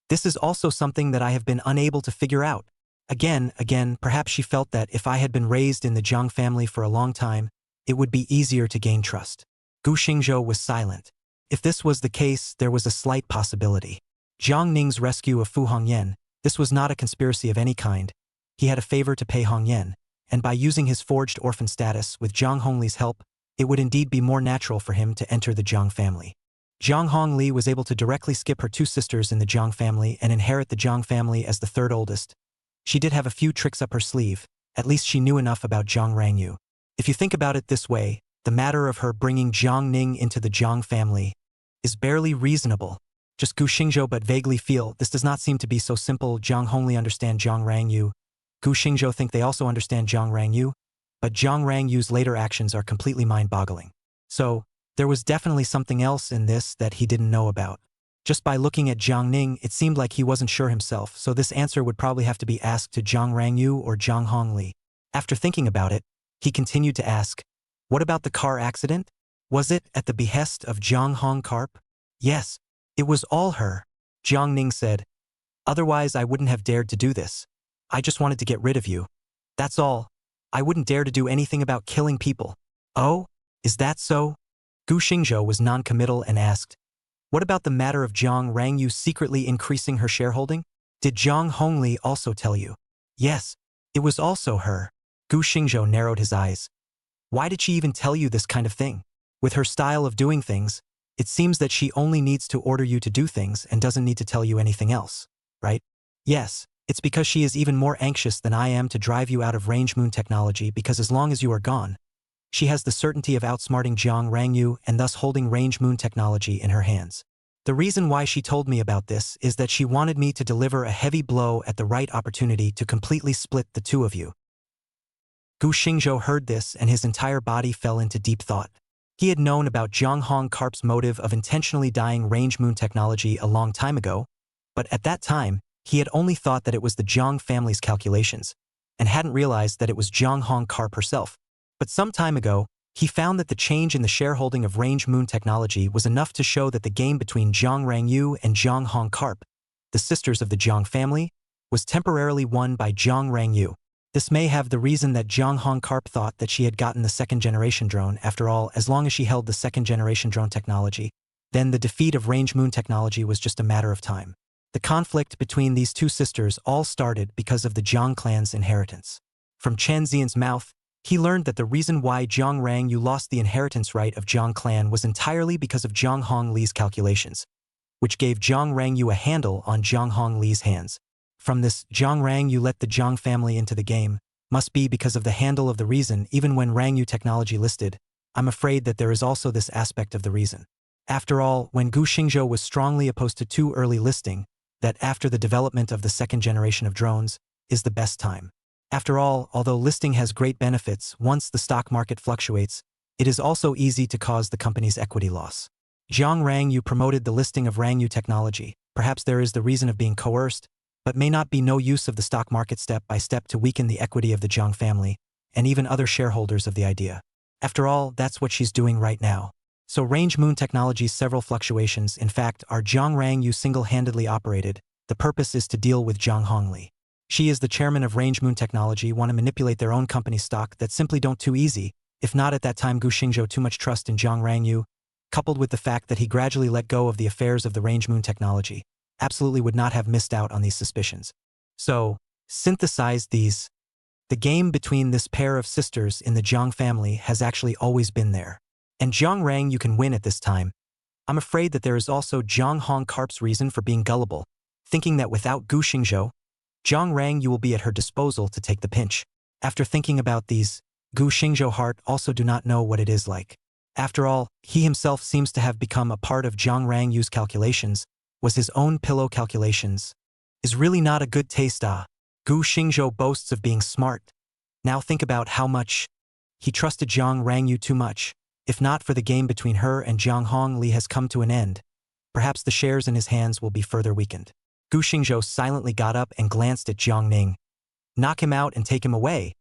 [SPEAKER 1] This is also something that I have been unable to figure out. Again, perhaps she felt that if I had been raised in the Jiang family for a long time, it would be easier to gain trust. Gu Xingzhou was silent. If this was the case, there was a slight possibility. Jiang Ning's rescue of Fu Hongyan, this was not a conspiracy of any kind. He had a favor to pay Hongyan, and by using his forged orphan status with Jiang Hongli's help, it would indeed be more natural for him to enter the Jiang family. Jiang Hongli was able to directly skip her two sisters in the Jiang family and inherit the Jiang family as the third oldest. She did have a few tricks up her sleeve, at least she knew enough about Jiang Rangyu. If you think about it this way, the matter of her bringing Jiang Ning into the Jiang family is barely reasonable. Just Gu Xingzhou but vaguely feel this does not seem to be so simple. Jiang Hongli understand Jiang Rangyu. Gu Xingzhou think they also understand Jiang Rangyu, but Jiang Rangyu's later actions are completely mind-boggling. So, there was definitely something else in this that he didn't know about. Just by looking at Jiang Ning, it seemed like he wasn't sure himself, so this answer would probably have to be asked to Jiang Rangyu or Jiang Hongli. After thinking about it, he continued to ask, what about the car accident? Was it at the behest of Jiang Hong Karp? Yes, it was all her, Jiang Ning said. Otherwise I wouldn't have dared to do this. I just wanted to get rid of you. That's all. I wouldn't dare to do anything about killing people. Oh, is that so? Gu Xingzhou was non-committal and asked, what about the matter of Jiang Rangyu secretly increasing her shareholding? Did Jiang Hongli also tell you? Yes, it was also her. Gu Xingzhou narrowed his eyes. Why did she even tell you this kind of thing? With her style of doing things, it seems that she only needs to order you to do things and doesn't need to tell you anything else, right? Yes, it's because she is even more anxious than I am to drive you out of range moon technology because as long as you are gone, she has the certainty of outsmarting Jiang Rangyu and thus holding range moon technology in her hands. The reason why she told me about this is that she wanted me to deliver a heavy blow at the right opportunity to completely split the two of you. Gu Xingzhou heard this and his entire body fell into deep thought. He had known about Jiang Hong Karp's motive of intentionally dyeing range moon technology a long time ago, but at that time, he had only thought that it was the Jiang family's calculations, and hadn't realized that it was Jiang Hong Karp herself. But some time ago, he found that the change in the shareholding of range moon technology was enough to show that the game between Jiang Rangyu and Jiang Hong Karp, the sisters of the Jiang family, was temporarily won by Jiang Rangyu. This may have the reason that Jiang Hong Karp thought that she had gotten the second-generation drone. After all, as long as she held the second-generation drone technology, then the defeat of range moon technology was just a matter of time. The conflict between these two sisters all started because of the Jiang clan's inheritance. From Chen Xian's mouth, he learned that the reason why Jiang Rangyu lost the inheritance right of Jiang clan was entirely because of Jiang Hongli's calculations, which gave Jiang Rangyu a handle on Jiang Hongli's hands. From this, Jiang Rangyu let the Jiang family into the game, must be because of the handle of the reason even when Rangyu technology listed. I'm afraid that there is also this aspect of the reason. After all, when Gu Xingzhou was strongly opposed to too early listing, that after the development of the second generation of drones, is the best time. After all, although listing has great benefits once the stock market fluctuates, it is also easy to cause the company's equity loss. Jiang Rangyu promoted the listing of Rangyu technology. Perhaps there is the reason of being coerced, but may not be no use of the stock market step by step to weaken the equity of the Jiang family, and even other shareholders of the idea. After all, that's what she's doing right now. So range moon technology's several fluctuations, in fact, are Jiang Rangyu single-handedly operated. The purpose is to deal with Jiang Hongli. She is the chairman of Range Moon Technology, want to manipulate their own company stock that simply don't too easy, if not at that time Gu Xingzhou too much trust in Jiang Rangyu, coupled with the fact that he gradually let go of the affairs of the Range Moon Technology, absolutely would not have missed out on these suspicions. So, synthesize these. The game between this pair of sisters in the Jiang family has actually always been there. And Jiang Rangyu can win at this time. I'm afraid that there is also Jiang Hong Karp's reason for being gullible, thinking that without Gu Xingzhou, Jiang Rangyu will be at her disposal to take the pinch. After thinking about these, Gu Xingzhou heart also do not know what it is like. After all, he himself seems to have become a part of Jiang Rangyu's calculations, was his own pillow calculations. Is really not a good taste Gu Xingzhou boasts of being smart. Now think about how much he trusted Jiang Rangyu too much. If not for the game between her and Jiang Hongli has come to an end, perhaps the shares in his hands will be further weakened. Gu Xingzhou silently got up and glanced at Jiang Ning. Knock him out and take him away.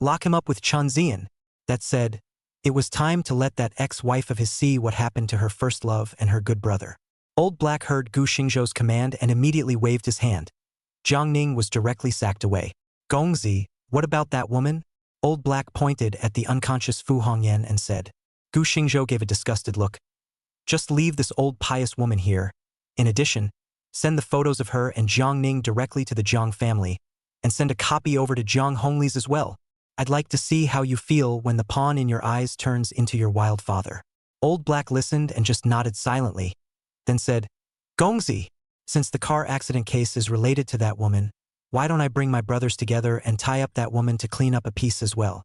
[SPEAKER 1] Lock him up with Chen Zian. That said, it was time to let that ex-wife of his see what happened to her first love and her good brother. Old Black heard Gu Xingzhou's command and immediately waved his hand. Jiang Ning was directly sacked away. Gongzi, what about that woman? Old Black pointed at the unconscious Fu Hongyan and said. Gu Xingzhou gave a disgusted look. Just leave this old pious woman here. In addition, send the photos of her and Jiang Ning directly to the Jiang family, and send a copy over to Jiang Hongli's as well. I'd like to see how you feel when the pawn in your eyes turns into your wild father. Old Black listened and just nodded silently, then said, Gongzi, since the car accident case is related to that woman, why don't I bring my brothers together and tie up that woman to clean up a piece as well?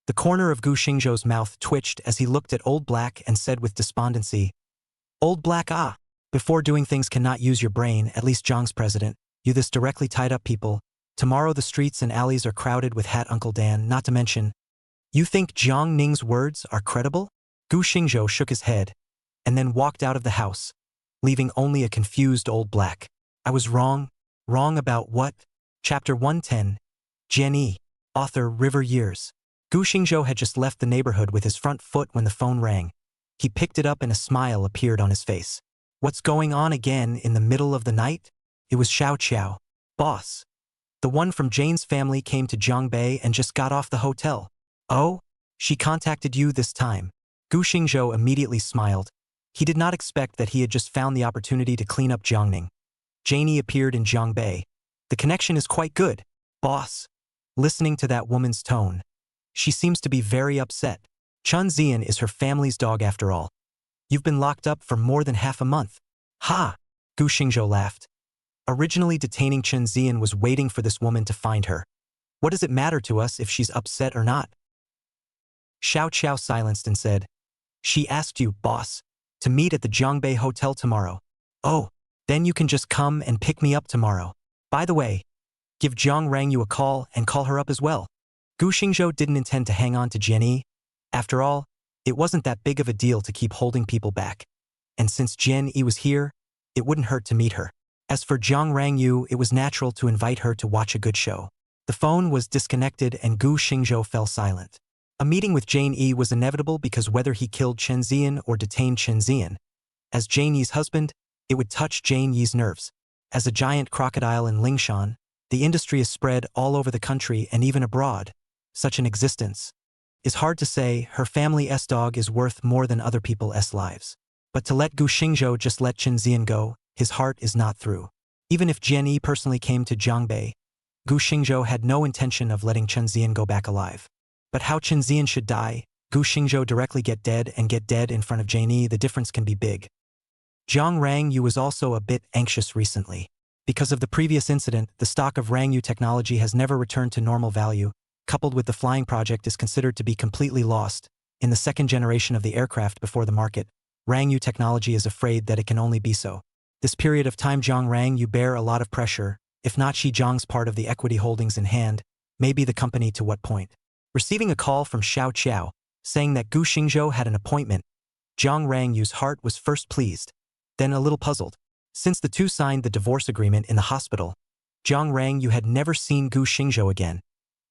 [SPEAKER 1] The corner of Gu Xingzhou's mouth twitched as he looked at Old Black and said with despondency, Old Black, before doing things cannot use your brain, at least Jiang's president, you this directly tied up people. Tomorrow the streets and alleys are crowded with Hat Uncle Dan, not to mention. You think Jiang Ning's words are credible? Gu Xingzhou shook his head, and then walked out of the house, leaving only a confused Old Black. I was wrong. Wrong about what? Chapter 110. Jenny. Author River Years. Gu Xingzhou had just left the neighborhood with his front foot when the phone rang. He picked it up and a smile appeared on his face. What's going on again in the middle of the night? It was Xiao Qiao. Boss. The one from Jane's family came to Jiangbei and just got off the hotel. Oh? She contacted you this time. Gu Xingzhou immediately smiled. He did not expect that he had just found the opportunity to clean up Jiangning. Janie appeared in Jiangbei. The connection is quite good, boss. Listening to that woman's tone, she seems to be very upset. Chen Zian is her family's dog after all. You've been locked up for more than half a month. Ha! Gu Xingzhou laughed. Originally detaining Chen Zian was waiting for this woman to find her. What does it matter to us if she's upset or not? Xiao Qiao silenced and said, She asked you, boss, to meet at the Jiangbei Hotel tomorrow. Oh, then you can just come and pick me up tomorrow. By the way, give Jiang Rangyu a call and call her up as well. Gu Xingzhou didn't intend to hang on to Jenny. After all, it wasn't that big of a deal to keep holding people back. And since Jian Yi was here, it wouldn't hurt to meet her. As for Jiang Rangyu, it was natural to invite her to watch a good show. The phone was disconnected and Gu Xingzhou fell silent. A meeting with Jane Yi was inevitable because whether he killed Chen Zian or detained Chen Zian, as Jane Yi's husband, it would touch Jane Yi's nerves. As a giant crocodile in Lingshan, the industry is spread all over the country and even abroad. Such an existence is hard to say. Her family's dog is worth more than other people's lives. But to let Gu Xingzhou just let Chen Zian go, his heart is not through. Even if Jian Yi personally came to Jiangbei, Gu Xingzhou had no intention of letting Chen Zian go back alive. But how Chen Zian should die, Gu Xingzhou directly get dead in front of Jane Yi, the difference can be big. Jiang Rangyu was also a bit anxious recently. Because of the previous incident, the stock of Rangyu technology has never returned to normal value, coupled with the flying project is considered to be completely lost. In the second generation of the aircraft before the market, Rangyu technology is afraid that it can only be so. This period of time Jiang Rangyu bear a lot of pressure, if not Xi Jiang's part of the equity holdings in hand, maybe the company to what point. Receiving a call from Xiao Qiao, saying that Gu Xingzhou had an appointment, Jiang Rangyu's heart was first pleased, then a little puzzled. Since the two signed the divorce agreement in the hospital, Jiang Rangyu had never seen Gu Xingzhou again,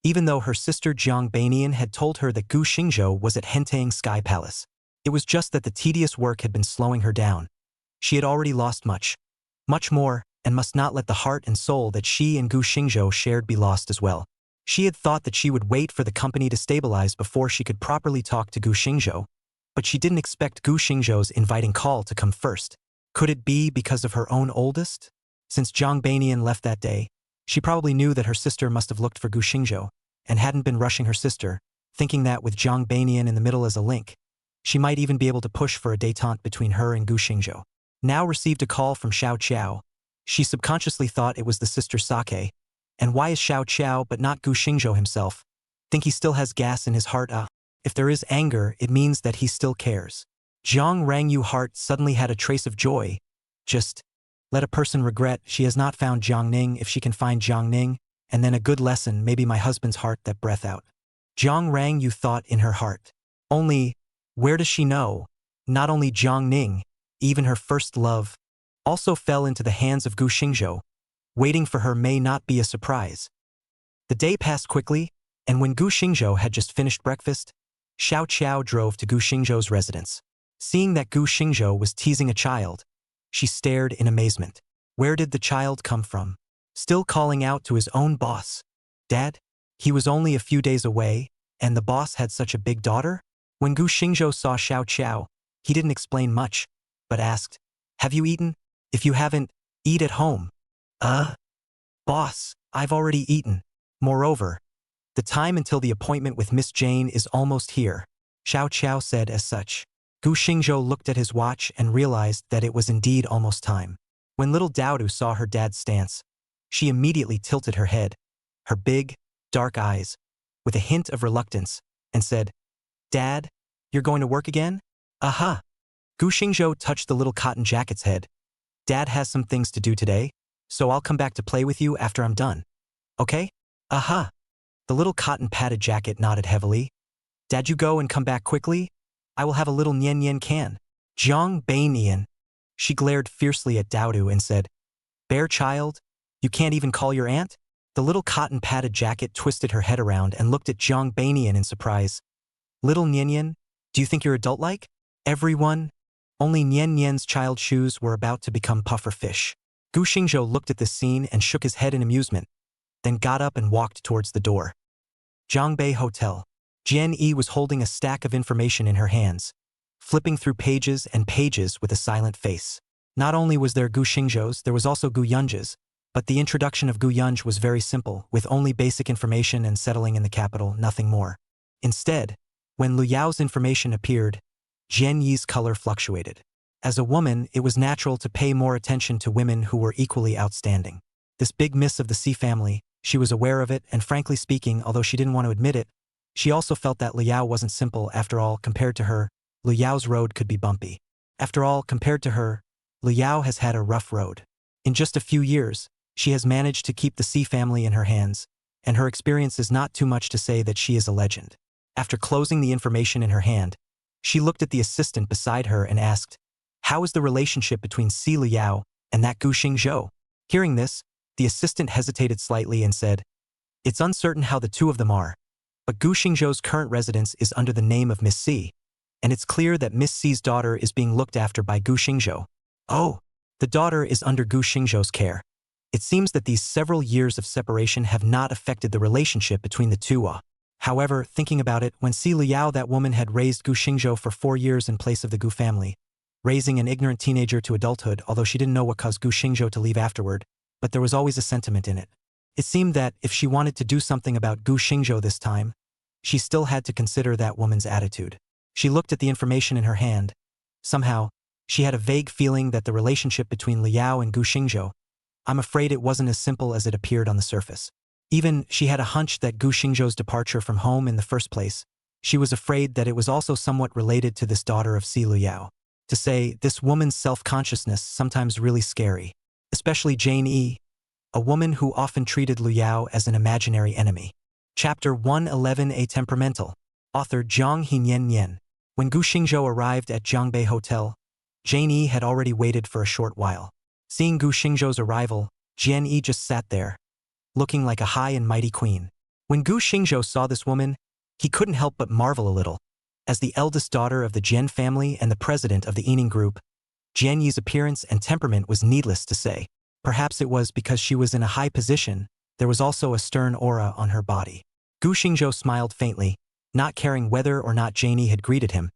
[SPEAKER 1] even though her sister Jiang Banian had told her that Gu Xingzhou was at Hentang Sky Palace. It was just that the tedious work had been slowing her down. She had already lost much more, and must not let the heart and soul that she and Gu Xingzhou shared be lost as well. She had thought that she would wait for the company to stabilize before she could properly talk to Gu Xingzhou, but she didn't expect Gu Xingzhou's inviting call to come first. Could it be because of her own oldest? Since Jiang Banian left that day, she probably knew that her sister must have looked for Gu Xingzhou, and hadn't been rushing her sister, thinking that with Jiang Banian in the middle as a link, she might even be able to push for a détente between her and Gu Xingzhou. Now received a call from Xiao Qiao. She subconsciously thought it was the sister Sake. And why is Xiao Qiao but not Gu Xingzhou himself? Think he still has gas in his heart? If there is anger, it means that he still cares. Jiang Rangyu heart suddenly had a trace of joy. Just Let a person regret she has not found Jiangning if she can find Jiangning, and then a good lesson, maybe my husband's heart that breath out. Jiang Rang, you thought in her heart. Only, where does she know? Not only Jiangning, even her first love, also fell into the hands of Gu Xingzhou. Waiting for her may not be a surprise. The day passed quickly, and when Gu Xingzhou had just finished breakfast, Xiao Qiao drove to Gu Xingzhou's residence. Seeing that Gu Xingzhou was teasing a child, she stared in amazement. Where did the child come from? Still calling out to his own boss. Dad? He was only a few days away, and the boss had such a big daughter? When Gu Xingzhou saw Xiao Qiao, he didn't explain much, but asked, have you eaten? If you haven't, eat at home. Boss, I've already eaten. Moreover, the time until the appointment with Miss Jane is almost here, Xiao Qiao said as such. Gu Xingzhou looked at his watch and realized that it was indeed almost time. When little Daodu saw her dad's stance, she immediately tilted her head, her big, dark eyes, with a hint of reluctance, and said, Dad, you're going to work again? Aha! Gu Xingzhou touched the little cotton jacket's head. Dad has some things to do today, so I'll come back to play with you after I'm done. Okay? Aha! The little cotton padded jacket nodded heavily. Dad, you go and come back quickly? I will have a little Nian Nian can. Jiang Bei Nian. She glared fiercely at Daodu and said, Bear child, you can't even call your aunt? The little cotton padded jacket twisted her head around and looked at Jiang Bei Nian in surprise. Little Nian Nian, do you think you're adult-like? Everyone? Only Nian Nian's child shoes were about to become puffer fish. Gu Xingzhou looked at this scene and shook his head in amusement, then got up and walked towards the door. Zhangbei Hotel. Jian Yi was holding a stack of information in her hands, flipping through pages and pages with a silent face. Not only was there Gu Xingzhou's, there was also Gu Yunzhi's, but the introduction of Gu Yunzhi was very simple, with only basic information and settling in the capital, nothing more. Instead, when Lu Yao's information appeared, Jian Yi's color fluctuated. As a woman, it was natural to pay more attention to women who were equally outstanding. This big miss of the C family, she was aware of it, and frankly speaking, although she didn't want to admit it, she also felt that Lu Yao wasn't simple. After all, compared to her, Lu Yao's road could be bumpy. After all, compared to her, Lu Yao has had a rough road. In just a few years, she has managed to keep the C family in her hands, and her experience is not too much to say that she is a legend. After closing the information in her hand, she looked at the assistant beside her and asked, how is the relationship between Si Lu Yao and that Gu Xingzhou? Hearing this, the assistant hesitated slightly and said, it's uncertain how the two of them are, but Gu Xingzhou's current residence is under the name of Miss Si, and it's clear that Miss Si's daughter is being looked after by Gu Xingzhou. Oh, the daughter is under Gu Xingzhou's care. It seems that these several years of separation have not affected the relationship between the two. However, thinking about it, when Si Lu Yao, that woman, had raised Gu Xingzhou for 4 years in place of the Gu family, raising an ignorant teenager to adulthood, although she didn't know what caused Gu Xingzhou to leave afterward, but there was always a sentiment in it. It seemed that if she wanted to do something about Gu Xingzhou this time, she still had to consider that woman's attitude. She looked at the information in her hand. Somehow, she had a vague feeling that the relationship between Lu Yao and Gu Xingzhou, I'm afraid it wasn't as simple as it appeared on the surface. Even she had a hunch that Gu Xingzhou's departure from home in the first place, she was afraid that it was also somewhat related to this daughter of Si Lu Yao. To say, this woman's self-consciousness sometimes really scary. Especially Jane Yi, a woman who often treated Lu Yao as an imaginary enemy. Chapter 111, A Temperamental. Author Zhang Hinyan Nian. When Gu Xingzhou arrived at Zhangbei Hotel, Jane Yi had already waited for a short while. Seeing Gu Xingzhou's arrival, Jian Yi just sat there, looking like a high and mighty queen. When Gu Xingzhou saw this woman, he couldn't help but marvel a little. As the eldest daughter of the Jian family and the president of the Yining group, Jian Yi's appearance and temperament was needless to say. Perhaps it was because she was in a high position, there was also a stern aura on her body. Gu Xingzhou smiled faintly, not caring whether or not Jane Yi had greeted him.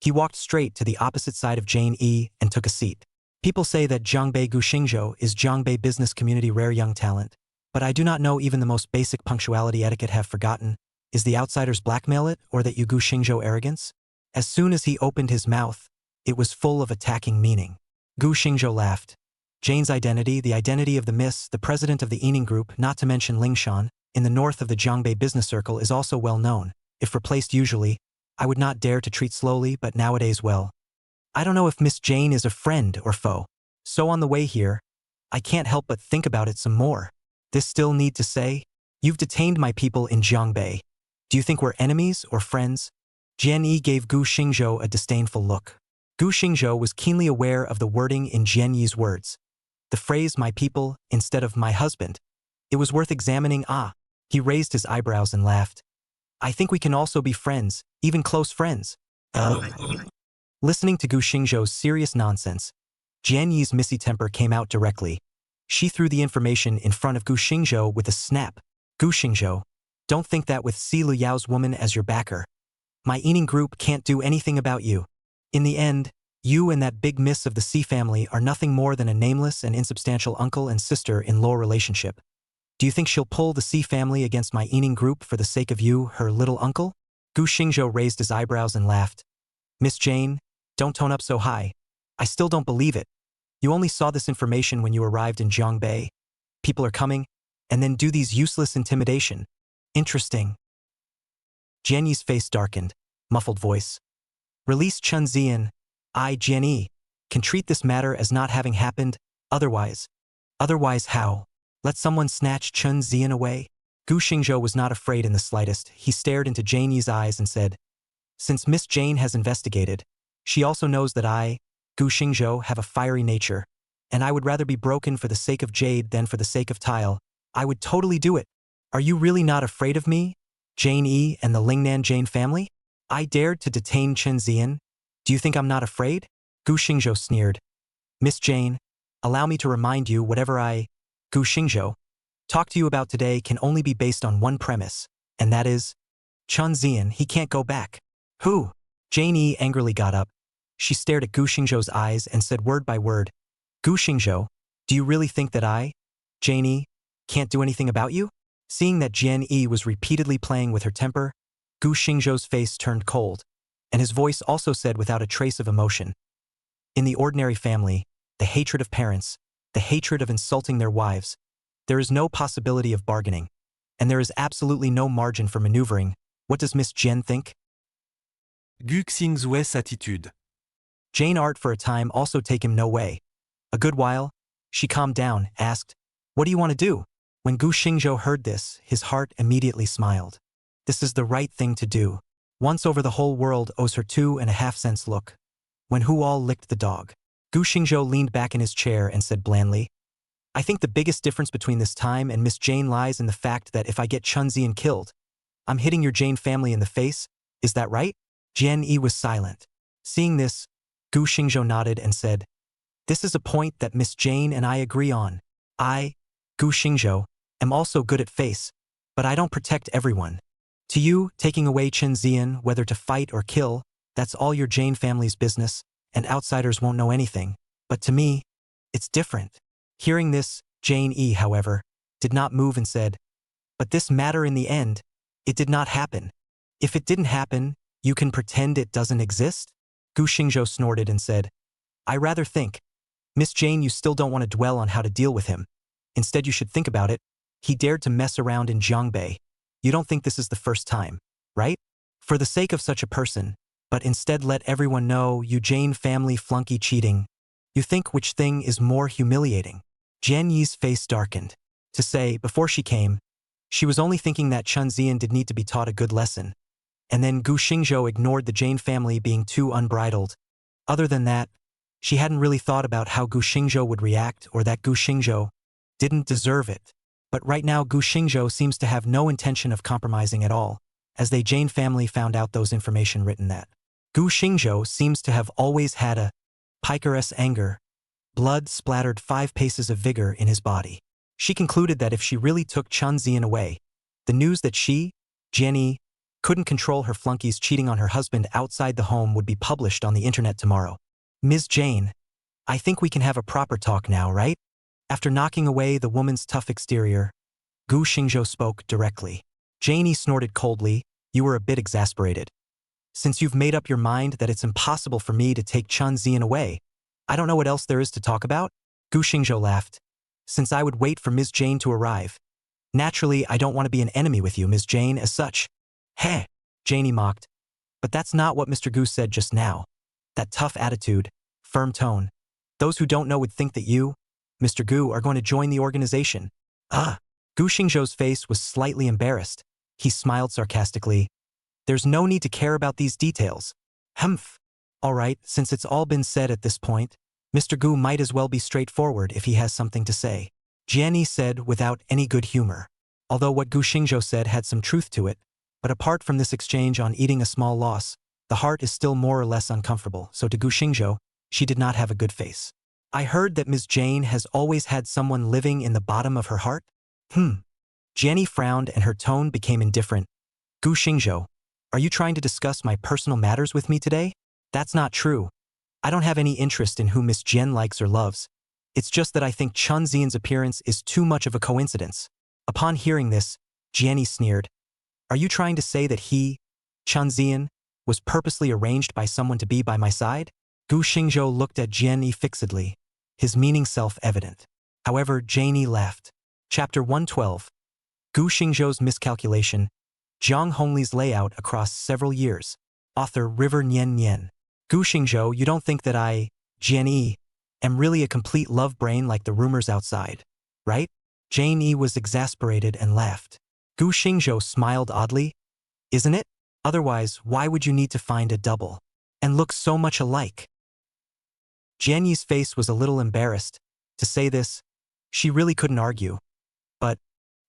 [SPEAKER 1] He walked straight to the opposite side of Jane Yi and took a seat. People say that Zhangbei Gu Xingzhou is Zhangbei business community rare young talent, but I do not know even the most basic punctuality etiquette. Have forgotten. Is the outsiders blackmail it, or that you Gu Xingzhou arrogance? As soon as he opened his mouth, it was full of attacking meaning. Gu Xingzhou laughed. Jane's identity, the identity of the president of the Yining group, not to mention Lingshan, in the north of the Zhangbei business circle, is also well known. If replaced usually, I would not dare to treat slowly, but nowadays, well, I don't know if Miss Jane is a friend or foe. So on the way here, I can't help but think about it some more. This still need to say? You've detained my people in Jiangbei. Do you think we're enemies or friends? Jian Yi gave Gu Xingzhou a disdainful look. Gu Xingzhou was keenly aware of the wording in Jian Yi's words. The phrase my people instead of my husband. It was worth examining. He raised his eyebrows and laughed. I think we can also be friends, even close friends. Listening to Gu Xingzhou's serious nonsense, Jian Yi's missy temper came out directly. She threw the information in front of Gu Xingzhou with a snap. Gu Xingzhou, don't think that with Si Luyao's woman as your backer. My eating group can't do anything about you. In the end, you and that big miss of the Si family are nothing more than a nameless and insubstantial uncle and sister-in-law relationship. Do you think she'll pull the Si family against my eating group for the sake of you, her little uncle? Gu Xingzhou raised his eyebrows and laughed. Miss Jane, don't tone up so high. I still don't believe it. You only saw this information when you arrived in Jiangbei. People are coming, and then do these useless intimidation. Interesting. Jian Yi's face darkened, muffled voice. Release Chen Ziyan. I, Jian Yi, can treat this matter as not having happened, otherwise. Otherwise how? Let someone snatch Chen Ziyan away? Gu Xingzhou was not afraid in the slightest. He stared into Jian Yi's eyes and said, Since Miss Jane has investigated, she also knows that I, Gu Xingzhou, have a fiery nature, and I would rather be broken for the sake of jade than for the sake of tile. I would totally do it. Are you really not afraid of me, Jane Yi and the Lingnan Jane family? I dared to detain Chen Ziyan. Do you think I'm not afraid? Gu Xingzhou sneered. Miss Jane, allow me to remind you whatever Gu Xingzhou, talk to you about today can only be based on one premise, and that is, Chen Ziyan, he can't go back. Who? Jane Yi angrily got up. She stared at Gu Xingzhou's eyes and said word by word, Gu Xingzhou, do you really think that I, Jane Yi, can't do anything about you? Seeing that Jian Yi was repeatedly playing with her temper, Gu Xingzhou's face turned cold, and his voice also said without a trace of emotion. In the ordinary family, the hatred of parents, the hatred of insulting their wives, there is no possibility of bargaining, and there is absolutely no margin for maneuvering. What does Miss Jian think?
[SPEAKER 2] Gu Xingzhui's attitude.
[SPEAKER 1] Jane Art for a time also take him no way. A good while, she calmed down, asked, What do you want to do? When Gu Xingzhou heard this, his heart immediately smiled. This is the right thing to do. Once over the whole world owes her 2.5 cents look. When who all licked the dog? Gu Xingzhou leaned back in his chair and said blandly, I think the biggest difference between this time and Miss Jane lies in the fact that if I get Chen Ziyan killed, I'm hitting your Jane family in the face. Is that right? Jian Yi was silent. Seeing this, Gu Xingzhou nodded and said, This is a point that Miss Jane and I agree on. I, Gu Xingzhou, am also good at face, but I don't protect everyone. To you, taking away Chen Ziyan, whether to fight or kill, that's all your Jane family's business, and outsiders won't know anything. But to me, it's different. Hearing this, Jane Yi, however, did not move and said, But this matter in the end, it did not happen. If it didn't happen, you can pretend it doesn't exist? Gu Xingzhou snorted and said, I rather think, Miss Jane, you still don't want to dwell on how to deal with him. Instead, you should think about it. He dared to mess around in Jiangbei. You don't think this is the first time, right? For the sake of such a person, but instead let everyone know you Jane family flunky cheating. You think which thing is more humiliating? Jian Yi's face darkened. To say, before she came, she was only thinking that Chen Ziyan did need to be taught a good lesson. And then Gu Xingzhou ignored the Jane family being too unbridled. Other than that, she hadn't really thought about how Gu Xingzhou would react or that Gu Xingzhou didn't deserve it. But right now Gu Xingzhou seems to have no intention of compromising at all, as they Jane family found out those information written that. Gu Xingzhou seems to have always had a pikeress anger. Blood splattered 5 paces of vigor in his body. She concluded that if she really took Chen Ziyan away, the news that she, Jian Yi, couldn't control her flunkies cheating on her husband outside the home would be published on the internet tomorrow. Ms. Jane, I think we can have a proper talk now, right? After knocking away the woman's tough exterior, Gu Xingzhou spoke directly. Jane Yi snorted coldly, You were a bit exasperated. Since you've made up your mind that it's impossible for me to take Chen Ziyan away, I don't know what else there is to talk about? Gu Xingzhou laughed. Since I would wait for Ms. Jane to arrive. Naturally, I don't want to be an enemy with you, Ms. Jane, as such. Heh, Janie mocked. But that's not what Mr. Gu said just now. That tough attitude, firm tone. Those who don't know would think that you, Mr. Gu are going to join the organization. Ah. Gu Xingzhou's face was slightly embarrassed. He smiled sarcastically. There's no need to care about these details. Humph. All right, since it's all been said at this point, Mr. Gu might as well be straightforward if he has something to say. Jianyi said without any good humor. Although what Gu Xingzhou said had some truth to it, but apart from this exchange on eating a small loss, the heart is still more or less uncomfortable, so to Gu Xingzhou, she did not have a good face. I heard that Ms. Jane has always had someone living in the bottom of her heart? Jianyi frowned and her tone became indifferent. Gu Xingzhou, are you trying to discuss my personal matters with me today? That's not true. I don't have any interest in who Miss Jian likes or loves. It's just that I think Chun Xian's appearance is too much of a coincidence. Upon hearing this, Jianyi sneered. Are you trying to say that he, Chun Xian, was purposely arranged by someone to be by my side? Gu Xingzhou looked at Jianyi fixedly, his meaning self-evident. However, Jianyi laughed. Chapter 112. Gu Xingzhou's Miscalculation. Zhang Hongli's Layout Across Several Years. Author River Nian Nian. Gu Xingzhou, you don't think that I, Jianyi, am really a complete love brain like the rumors outside, right? Jianyi was exasperated and laughed. Gu Xingzhou smiled oddly. Isn't it? Otherwise, why would you need to find a double? And look so much alike? Jianyi's face was a little embarrassed. To say this, she really couldn't argue. But,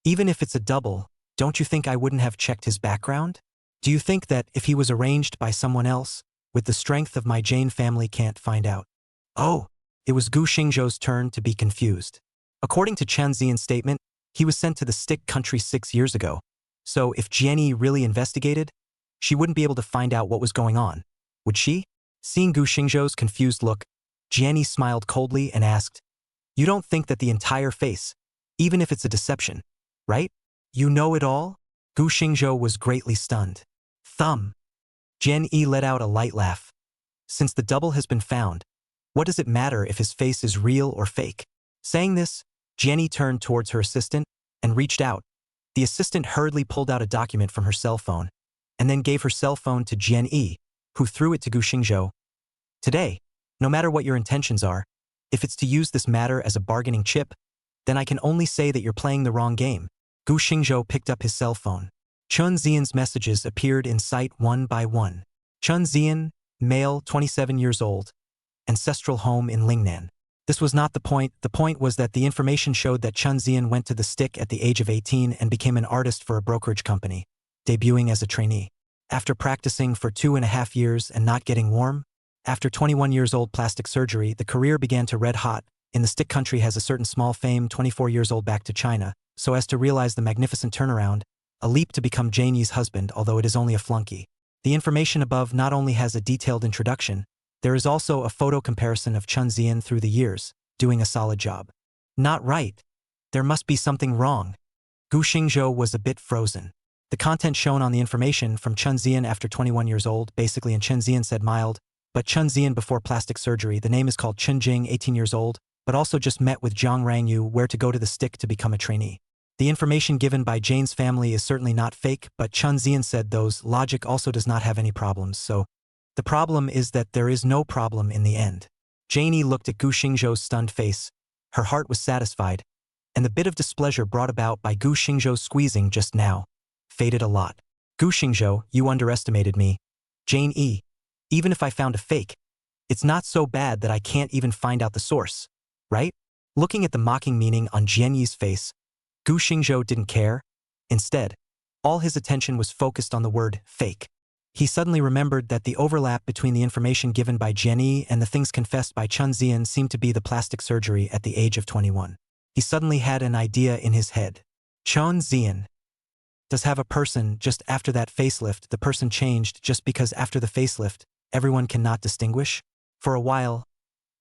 [SPEAKER 1] even if it's a double, don't you think I wouldn't have checked his background? Do you think that if he was arranged by someone else, with the strength of my Jane family can't find out? Oh, it was Gu Xingzhou's turn to be confused. According to Chen Xian's statement, he was sent to the stick country 6 years ago. So if Jianyi really investigated, she wouldn't be able to find out what was going on, would she? Seeing Gu Xingzhou's confused look, Jianyi smiled coldly and asked, You don't think that the entire face, even if it's a deception, right? You know it all? Gu Xingzhou was greatly stunned. Thumb. Jianyi let out a light laugh. Since the double has been found, what does it matter if his face is real or fake? Saying this, Jianyi turned towards her assistant and reached out. The assistant hurriedly pulled out a document from her cell phone and then gave her cell phone to Jianyi, who threw it to Gu Xingzhou. Today, no matter what your intentions are, if it's to use this matter as a bargaining chip, then I can only say that you're playing the wrong game. Gu Xingzhou picked up his cell phone. Chun Xian's messages appeared in sight one by one. Chun Xian, male, 27 years old, ancestral home in Lingnan. This was not the point. The point was that the information showed that Chun Xian went to the stick at the age of 18 and became an artist for a brokerage company, debuting as a trainee. After practicing for 2.5 years and not getting warm, after 21 years old plastic surgery, the career began to red hot. In the stick country has a certain small fame, 24 years old back to China, so as to realize the magnificent turnaround, a leap to become Jianyi's husband, although it is only a flunky. The information above not only has a detailed introduction, there is also a photo comparison of Chun Xian through the years, doing a solid job. Not right. There must be something wrong. Gu Xingzhou was a bit frozen. The content shown on the information from Chun Xian after 21 years old, basically, and Chun Xian said mild, but Chun Xian before plastic surgery, the name is called Chun Jing, 18 years old, but also just met with Zhang Rangyu where to go to the stick to become a trainee. The information given by Jane's family is certainly not fake, but Chun Xian said those logic also does not have any problems, so the problem is that there is no problem in the end. Jianyi looked at Gu Xingzhou's stunned face. Her heart was satisfied, and the bit of displeasure brought about by Gu Xingzhou's squeezing just now faded a lot. Gu Xingzhou, you underestimated me. Jianyi, even if I found a fake, it's not so bad that I can't even find out the source, right? Looking at the mocking meaning on Jianyi's face, Gu Xingzhou didn't care. Instead, all his attention was focused on the word fake. He suddenly remembered that the overlap between the information given by Jianyi and the things confessed by Chun Xian seemed to be the plastic surgery at the age of 21. He suddenly had an idea in his head. Chun Xian does have a person just after that facelift. The person changed just because after the facelift, everyone cannot distinguish? For a while,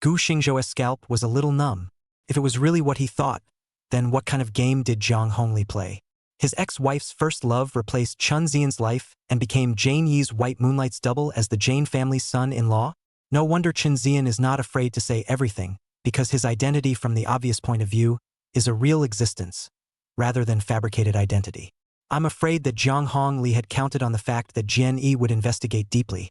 [SPEAKER 1] Gu Xingzhou's scalp was a little numb. If it was really what he thought, then what kind of game did Zhang Hongli play? His ex-wife's first love replaced Chun Xian's life and became Jane Yi's White Moonlight's double as the Jane family's son-in-law? No wonder Chun Xian is not afraid to say everything, because his identity from the obvious point of view is a real existence, rather than fabricated identity. I'm afraid that Zhang Hongli had counted on the fact that Jian Yi would investigate deeply,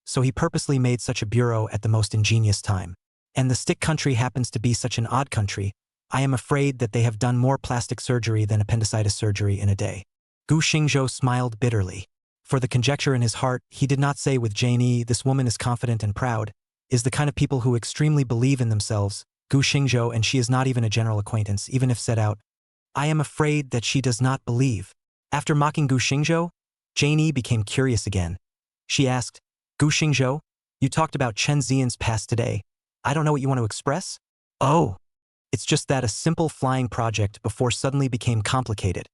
[SPEAKER 1] so he purposely made such a bureau at the most ingenious time. And the stick country happens to be such an odd country, I am afraid that they have done more plastic surgery than appendicitis surgery in a day. Gu Xingzhou smiled bitterly. For the conjecture in his heart, he did not say with Janie, this woman is confident and proud, is the kind of people who extremely believe in themselves, Gu Xingzhou, and she is not even a general acquaintance, even if set out. I am afraid that she does not believe. After mocking Gu Xingzhou, Janie became curious again. She asked, Gu Xingzhou, you talked about Chen Xian's past today. I don't know what you want to express? Oh. It's just that a simple flying project before suddenly became complicated.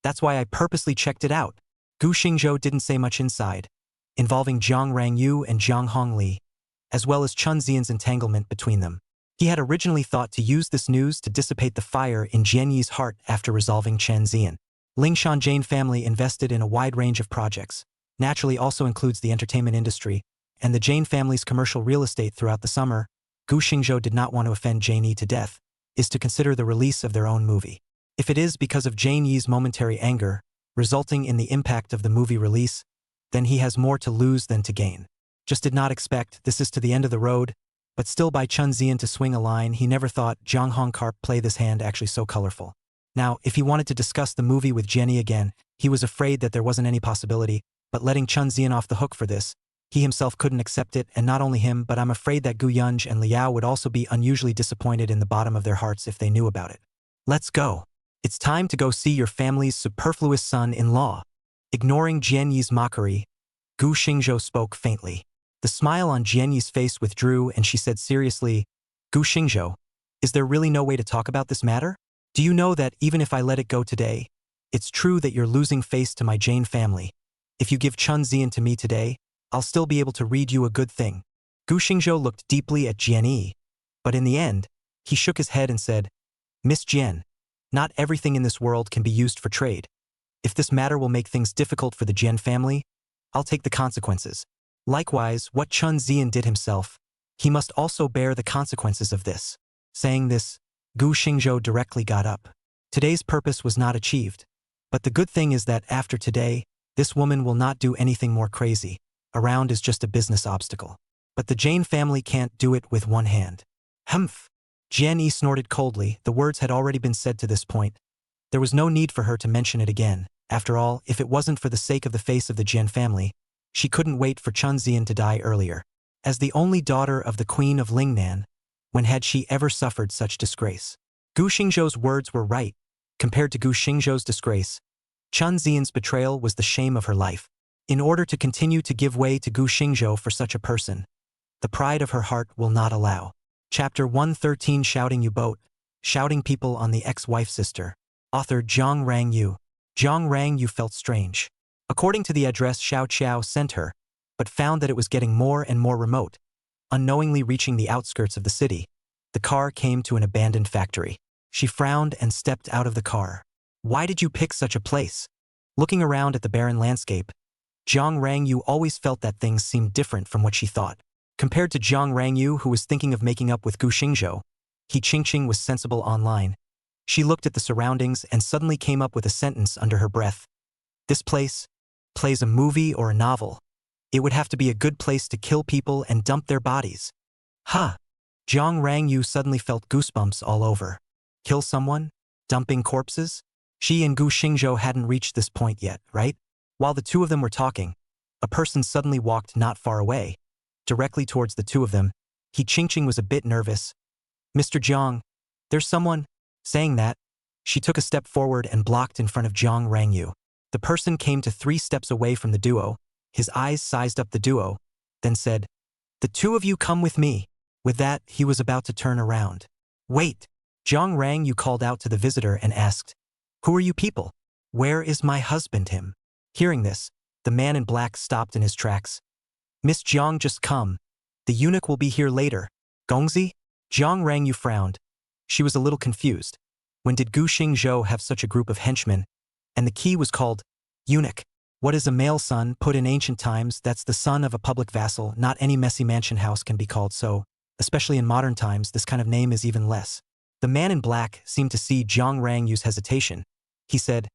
[SPEAKER 1] That's why I purposely checked it out. Gu Xingzhou didn't say much inside, involving Jiang Rangyu and Jiang Hongli, as well as Chen Xian's entanglement between them. He had originally thought to use this news to dissipate the fire in Jian Yi's heart after resolving Chen Xian. Lingshan Jane family invested in a wide range of projects, naturally also includes the entertainment industry, and the Jane family's commercial real estate throughout the summer. Gu Xingzhou did not want to offend Jane Yi to death, is to consider the release of their own movie. If it is because of Jane Yi's momentary anger, resulting in the impact of the movie release, then he has more to lose than to gain. Just did not expect this is to the end of the road, but still by Chen Xian to swing a line, he never thought Jiang Hongkarp play this hand actually so colorful. Now, if he wanted to discuss the movie with Jenny again, he was afraid that there wasn't any possibility, but letting Chen Xian off the hook for this, he himself couldn't accept it, and not only him, but I'm afraid that Gu Yunj and Liao would also be unusually disappointed in the bottom of their hearts if they knew about it. Let's go. It's time to go see your family's superfluous son-in-law. Ignoring Jian Yi's mockery, Gu Xingzhou spoke faintly. The smile on Jian Yi's face withdrew and she said seriously, Gu Xingzhou, is there really no way to talk about this matter? Do you know that even if I let it go today, it's true that you're losing face to my Jane family. If you give Chen Xian to me today, I'll still be able to read you a good thing. Gu Xingzhou looked deeply at Jian Yi, but in the end, he shook his head and said, Miss Jian, not everything in this world can be used for trade. If this matter will make things difficult for the Jian family, I'll take the consequences. Likewise, what Chen Xian did himself, he must also bear the consequences of this. Saying this, Gu Xingzhou directly got up. Today's purpose was not achieved, but the good thing is that after today, this woman will not do anything more crazy. Around is just a business obstacle. But the Jane family can't do it with one hand. Humph! Jian Yi snorted coldly. The words had already been said to this point. There was no need for her to mention it again. After all, if it wasn't for the sake of the face of the Jian family, she couldn't wait for Chen Xian to die earlier. As the only daughter of the Queen of Lingnan, when had she ever suffered such disgrace? Gu Xingzhou's words were right. Compared to Gu Xingzhou's disgrace, Chen Xian's betrayal was the shame of her life. In order to continue to give way to Gu Xingzhou for such a person, the pride of her heart will not allow. Chapter 113 Shouting You Boat, Shouting People on the Ex-Wife Sister. Author Zhang Rangyu. Zhang Rangyu felt strange. According to the address Xiao Qiao sent her, but found that it was getting more and more remote. Unknowingly reaching the outskirts of the city, the car came to an abandoned factory. She frowned and stepped out of the car. Why did you pick such a place? Looking around at the barren landscape, Zhang Rangyu always felt that things seemed different from what she thought. Compared to Zhang Rangyu, who was thinking of making up with Gu Xingzhou, He Qingqing was sensible online. She looked at the surroundings and suddenly came up with a sentence under her breath. This place plays a movie or a novel. It would have to be a good place to kill people and dump their bodies. Huh. Zhang Rangyu suddenly felt goosebumps all over. Kill someone? Dumping corpses? She and Gu Xingzhou hadn't reached this point yet, right? While the two of them were talking, a person suddenly walked not far away. Directly towards the two of them, He Qingqing was a bit nervous. Mr. Zhang, there's someone. Saying that, she took a step forward and blocked in front of Zhang Rangyu. The person came to 3 steps away from the duo. His eyes sized up the duo, then said, The two of you come with me. With that, he was about to turn around. Wait! Zhang Rangyu called out to the visitor and asked, Who are you people? Where is my husband him? Hearing this, the man in black stopped in his tracks. Miss Jiang just come. The eunuch will be here later. Gongzi? Zhang Rangyu frowned. She was a little confused. When did Gu Xingzhou have such a group of henchmen? And the key was called eunuch. What is a male son put in ancient times? That's the son of a public vassal. Not any messy mansion house can be called so. Especially in modern times, this kind of name is even less. The man in black seemed to see Zhang Rangyu's hesitation. He said,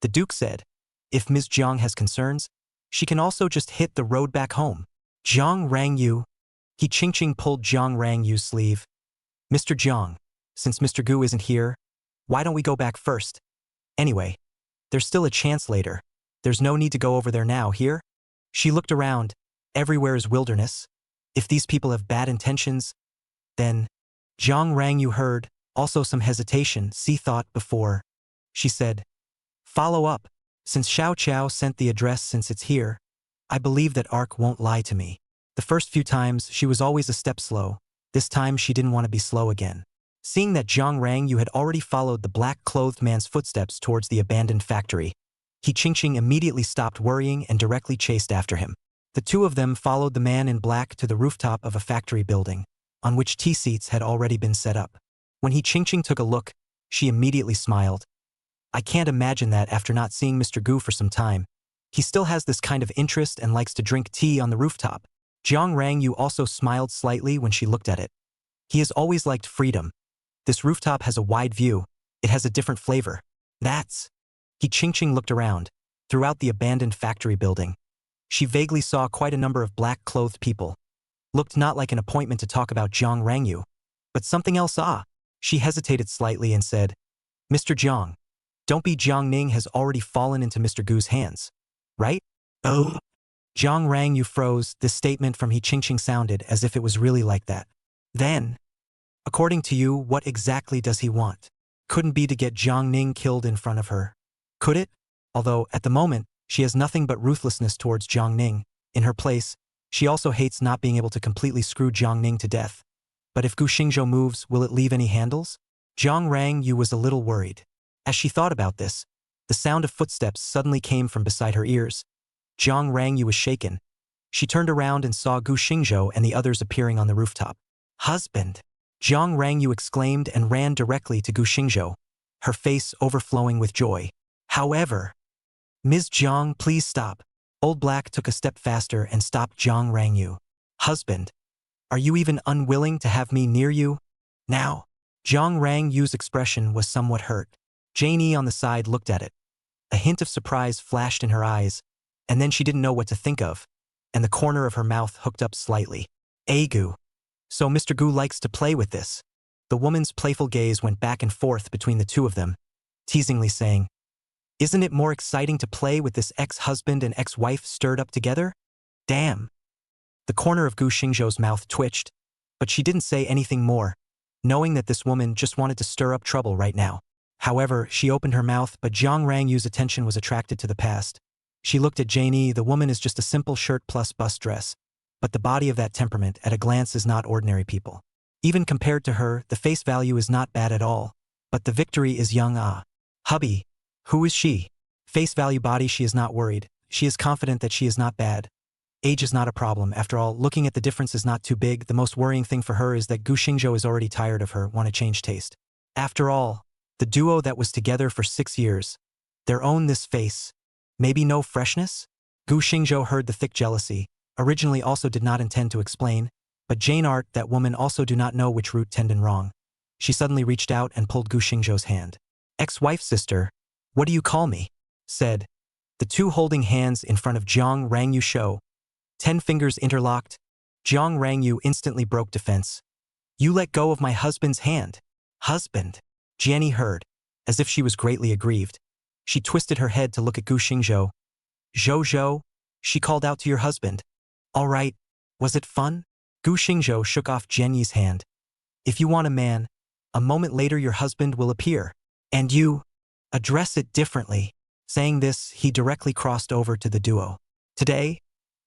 [SPEAKER 1] The Duke said, if Ms. Jiang has concerns, she can also just hit the road back home. Zhang Rangyu. He Qingqing pulled Zhang Rangyu's sleeve. Mr. Jiang, since Mr. Gu isn't here, why don't we go back first? Anyway, there's still a chance later. There's no need to go over there now, here? She looked around. Everywhere is wilderness. If these people have bad intentions, then Jiang Rang you heard, also some hesitation, thought before. She said, follow up. Since Xiao Qiao sent the address since it's here, I believe that Ark won't lie to me. The first few times, she was always a step slow. This time, she didn't want to be slow again. Seeing that Jiang Rang you had already followed the black-clothed man's footsteps towards the abandoned factory, He Qingqing immediately stopped worrying and directly chased after him. The two of them followed the man in black to the rooftop of a factory building, on which tea seats had already been set up. When He Qingqing took a look, she immediately smiled. I can't imagine that after not seeing Mr. Gu for some time, he still has this kind of interest and likes to drink tea on the rooftop. Jiang Rangyu also smiled slightly when she looked at it. He has always liked freedom. This rooftop has a wide view. It has a different flavor. That's... He Qingqing looked around. Throughout the abandoned factory building, she vaguely saw quite a number of black-clothed people. Looked not like an appointment to talk about Jiang Rangyu, but something else. She hesitated slightly and said, Mr. Jiang, don't be Jiang Ning has already fallen into Mr. Gu's hands, right? Oh. Jiang Rangyu froze. This statement from He Qingqing sounded as if it was really like that. Then, according to you, what exactly does he want? Couldn't be to get Jiang Ning killed in front of her. Could it? Although, at the moment, she has nothing but ruthlessness towards Jiang Ning. In her place, she also hates not being able to completely screw Jiang Ning to death. But if Gu Xingzhou moves, will it leave any handles? Jiang Rangyu was a little worried. As she thought about this, the sound of footsteps suddenly came from beside her ears. Jiang Rangyu was shaken. She turned around and saw Gu Xingzhou and the others appearing on the rooftop. Husband! Jiang Rangyu exclaimed and ran directly to Gu Xingzhou, her face overflowing with joy. However, Ms. Jiang, please stop. Old Black took a step faster and stopped Jiang Rangyu. Husband, are you even unwilling to have me near you? Now, Jiang Rangyu's expression was somewhat hurt. Janie on the side looked at it. A hint of surprise flashed in her eyes, and then she didn't know what to think of, and the corner of her mouth hooked up slightly. Gu. So Mr. Gu likes to play with this. The woman's playful gaze went back and forth between the two of them, teasingly saying, Isn't it more exciting to play with this ex-husband and ex-wife stirred up together? Damn. The corner of Gu Xingzhou's mouth twitched, but she didn't say anything more, knowing that this woman just wanted to stir up trouble right now. However, she opened her mouth, but Jiang Rangyu's attention was attracted to the past. She looked at Janie. The woman is just a simple shirt plus bust dress, but the body of that temperament at a glance is not ordinary people. Even compared to her, the face value is not bad at all, but the victory is young. Hubby, who is she? Face value body, she is not worried. She is confident that she is not bad. Age is not a problem. After all, looking at the difference is not too big. The most worrying thing for her is that Gu Xingzhou is already tired of her, want to change taste. After all, the duo that was together for 6 years, their own this face. Maybe no freshness? Gu Xingzhou heard the thick jealousy, originally also did not intend to explain, but Jane Art, that woman also do not know which root tendon wrong. She suddenly reached out and pulled Gu Xingzhou's hand. Ex-wife sister, what do you call me? Said. The two holding hands in front of Jiang Rangyu show. 10 fingers interlocked. Jiang Rangyu instantly broke defense. You let go of my husband's hand. Husband. Jianni heard, as if she was greatly aggrieved. She twisted her head to look at Gu Xingzhou. Zhou, she called out to your husband. All right, was it fun? Gu Xingzhou shook off Jianni's hand. If you want a man, a moment later your husband will appear. And you, address it differently. Saying this, he directly crossed over to the duo. Today,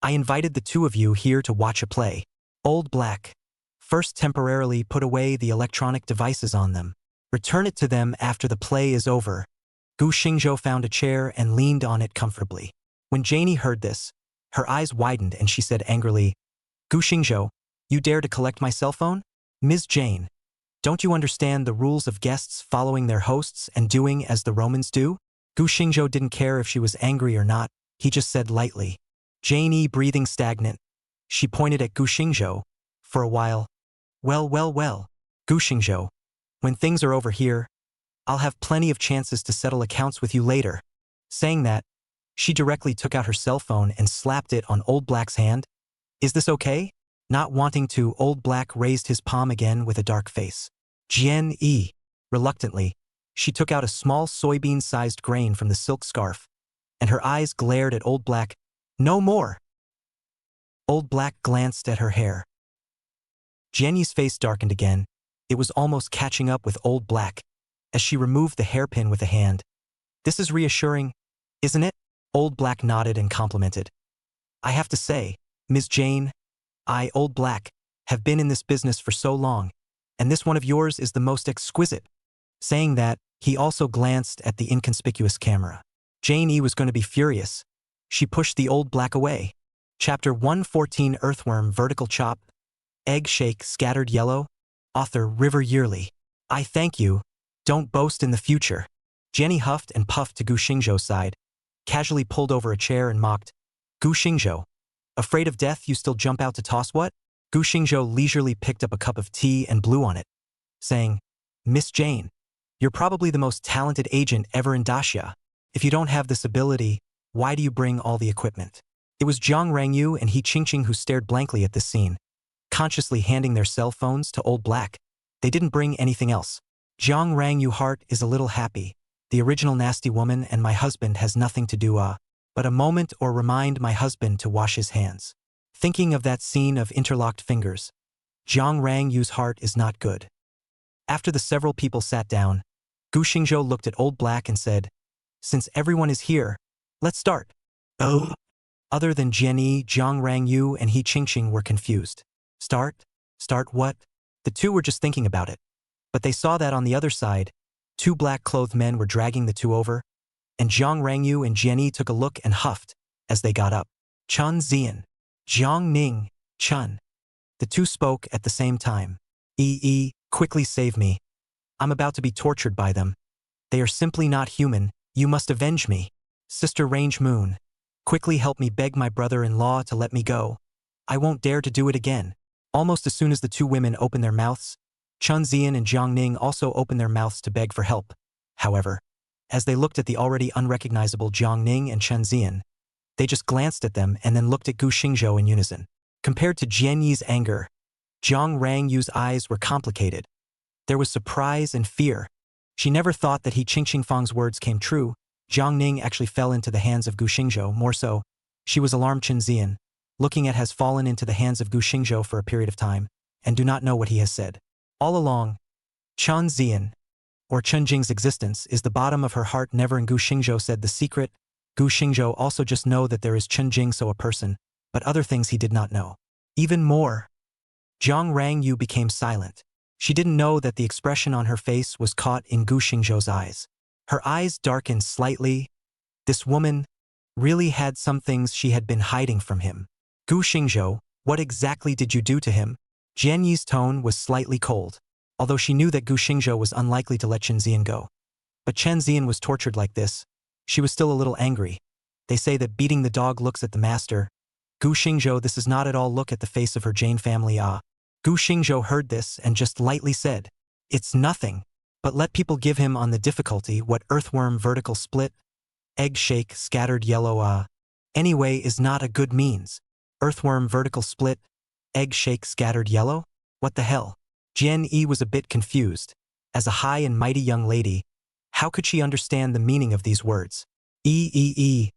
[SPEAKER 1] I invited the two of you here to watch a play. Old Black. First temporarily put away the electronic devices on them. Return it to them after the play is over. Gu Xingzhou found a chair and leaned on it comfortably. When Janie heard this, her eyes widened and she said angrily, Gu Xingzhou, you dare to collect my cell phone? Ms. Jane, don't you understand the rules of guests following their hosts and doing as the Romans do? Gu Xingzhou didn't care if she was angry or not, he just said lightly. Janie breathing stagnant. She pointed at Gu Xingzhou. For a while. Well. Gu Xingzhou, when things are over here, I'll have plenty of chances to settle accounts with you later. Saying that, she directly took out her cell phone and slapped it on Old Black's hand. Is this okay? Not wanting to, Old Black raised his palm again with a dark face. Jian Yi. Reluctantly, she took out a small soybean-sized grain from the silk scarf, and her eyes glared at Old Black. No more! Old Black glanced at her hair. Jian Yi's face darkened again. It was almost catching up with Old Black, as she removed the hairpin with a hand. This is reassuring, isn't it? Old Black nodded and complimented. I have to say, Ms. Jane, Old Black, have been in this business for so long, and this one of yours is the most exquisite. Saying that, he also glanced at the inconspicuous camera. Jane E was going to be furious. She pushed the Old Black away. Chapter 114 Earthworm Vertical Chop. Egg Shake Scattered Yellow. Author River Yearly. I thank you. Don't boast in the future. Jenny huffed and puffed to Gu Xingzhou's side, casually pulled over a chair and mocked. Gu Xingzhou. Afraid of death you still jump out to toss what? Gu Xingzhou leisurely picked up a cup of tea and blew on it, saying, Miss Jane, you're probably the most talented agent ever in Daxia. If you don't have this ability, why do you bring all the equipment? It was Jiang Rangyu and He Qingqing who stared blankly at this scene, consciously handing their cell phones to Old Black. They didn't bring anything else. Jiang Rangyu heart is a little happy. The original nasty woman and my husband has nothing to do but a moment or remind my husband to wash his hands. Thinking of that scene of interlocked fingers, Jiang Rangyu's heart is not good. After the several people sat down, Gu Xingzhou looked at Old Black and said, Since everyone is here, let's start. Oh. Other than Jian Jiang Rangyu and He Qingqing were confused. Start? Start what? The two were just thinking about it. But they saw that on the other side, two black-clothed men were dragging the two over, and Jiang Rangyu and Jian Yi took a look and huffed as they got up. Chun Zian. Jiang Ning. Chun. The two spoke at the same time. Quickly save me. I'm about to be tortured by them. They are simply not human. You must avenge me. Sister Range Moon. Quickly help me beg my brother-in-law to let me go. I won't dare to do it again. Almost as soon as the two women opened their mouths, Chun Zian and Jiang Ning also opened their mouths to beg for help. However, as they looked at the already unrecognizable Jiang Ning and Chun Zian, they just glanced at them and then looked at Gu Xingzhou in unison. Compared to Jian Yi's anger, Jiang Rangyu's eyes were complicated. There was surprise and fear. She never thought that He Qingqingfang's words came true. Jiang Ning actually fell into the hands of Gu Xingzhou. More so, she was alarmed. Chun Zian, looking at, has fallen into the hands of Gu Xingzhou for a period of time, and do not know what he has said. All along, Chun Zian, or Chun Jing's existence, is the bottom of her heart. Never in Gu Xingzhou said the secret. Gu Xingzhou also just know that there is Chun Jing, so a person, but other things he did not know. Even more, Jiang Rangyu became silent. She didn't know that the expression on her face was caught in Gu Xingzhou's eyes. Her eyes darkened slightly. This woman really had some things she had been hiding from him. Gu Xingzhou, what exactly did you do to him? Jian Yi's tone was slightly cold, although she knew that Gu Xingzhou was unlikely to let Chen Zian go. But Chen Zian was tortured like this. She was still a little angry. They say that beating the dog looks at the master. Gu Xingzhou, this is not at all look at the face of her Jane family. Gu Xingzhou heard this and just lightly said, It's nothing, but let people give him on the difficulty. What earthworm vertical split? Egg shake scattered yellow anyway is not a good means. Earthworm vertical split? Egg shake scattered yellow? What the hell? Jian Yi was a bit confused. As a high and mighty young lady, how could she understand the meaning of these words? He,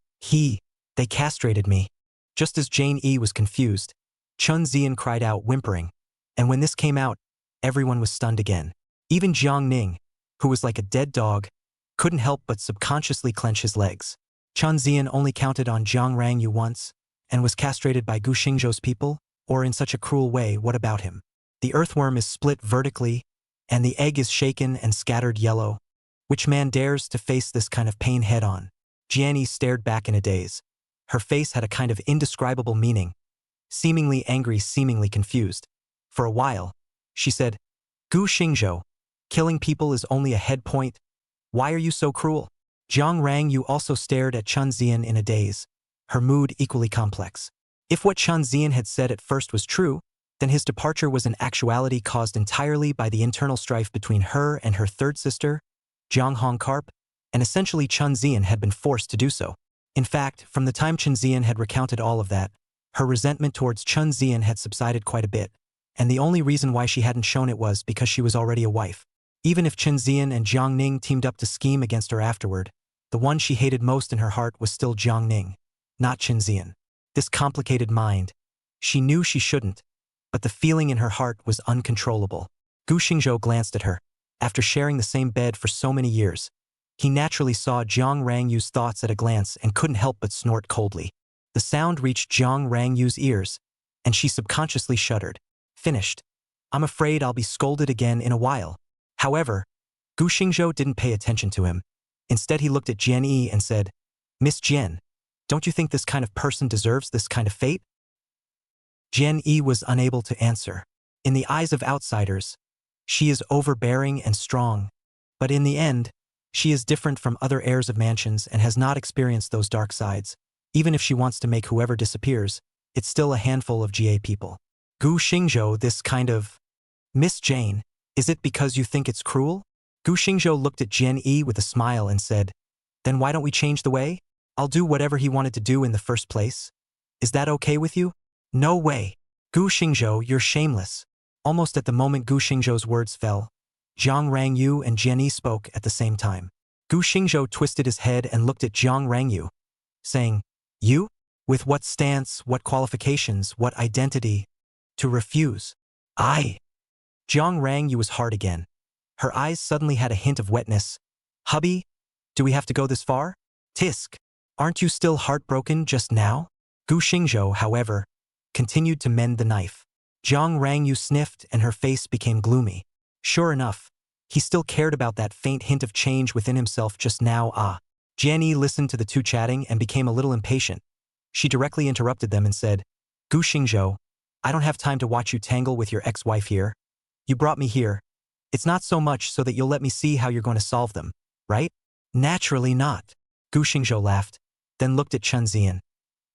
[SPEAKER 1] they castrated me. Just as Jane E was confused, Chun Zian cried out, whimpering. And when this came out, everyone was stunned again. Even Jiang Ning, who was like a dead dog, couldn't help but subconsciously clench his legs. Chun Zian only counted on Jiang Rangyu once, and was castrated by Gu Xingzhou's people, or in such a cruel way. What about him? The earthworm is split vertically, and the egg is shaken and scattered yellow. Which man dares to face this kind of pain head-on? Jian Yi stared back in a daze. Her face had a kind of indescribable meaning. Seemingly angry, seemingly confused. For a while, she said, Gu Xingzhou, killing people is only a head point. Why are you so cruel? Jiang Rangyu also stared at Chun Zian in a daze, her mood equally complex. If what Chun Zian had said at first was true, then his departure was in actuality caused entirely by the internal strife between her and her third sister, Jiang Hongkarp, and essentially Chun Zian had been forced to do so. In fact, from the time Chun Zian had recounted all of that, her resentment towards Chun Zian had subsided quite a bit. and the only reason why she hadn't shown it was because she was already a wife. Even if Chen Zian and Jiang Ning teamed up to scheme against her afterward, the one she hated most in her heart was still Jiang Ning, not Chen Zian. This complicated mind. She knew she shouldn't, but the feeling in her heart was uncontrollable. Gu Xingzhou glanced at her. After sharing the same bed for so many years, he naturally saw Jiang Rangyu's thoughts at a glance and couldn't help but snort coldly. The sound reached Jiang Rangyu's ears, and she subconsciously shuddered. Finished. I'm afraid I'll be scolded again in a while. However, Gu Xingzhou didn't pay attention to him. Instead, he looked at Jian Yi and said, Miss Jian, don't you think this kind of person deserves this kind of fate? Jian Yi was unable to answer. In the eyes of outsiders, she is overbearing and strong, but in the end, she is different from other heirs of mansions and has not experienced those dark sides. Even if she wants to make whoever disappears, it's still a handful of GA people. Gu Xingzhou, this kind of… Miss Jane, is it because you think it's cruel? Gu Xingzhou looked at Jian Yi with a smile and said, Then why don't we change the way? I'll do whatever he wanted to do in the first place. Is that okay with you? No way. Gu Xingzhou, you're shameless. Almost at the moment Gu Xingzhou's words fell, Jiang Rangyu and Jian Yi spoke at the same time. Gu Xingzhou twisted his head and looked at Jiang Rangyu, saying, You? With what stance, what qualifications, what identity? To refuse. I. Jiang Rangyu was hard again. Her eyes suddenly had a hint of wetness. Hubby? Do we have to go this far? Tisk. Aren't you still heartbroken just now? Gu Xingzhou, however, continued to mend the knife. Jiang Rangyu sniffed and her face became gloomy. Sure enough, he still cared about that faint hint of change within himself just now. Jian Yi listened to the two chatting and became a little impatient. She directly interrupted them and said, Gu Xingzhou, I don't have time to watch you tangle with your ex-wife here. You brought me here. It's not so much so that you'll let me see how you're going to solve them, right? Naturally not. Gu Xingzhou laughed, then looked at Chen Zian.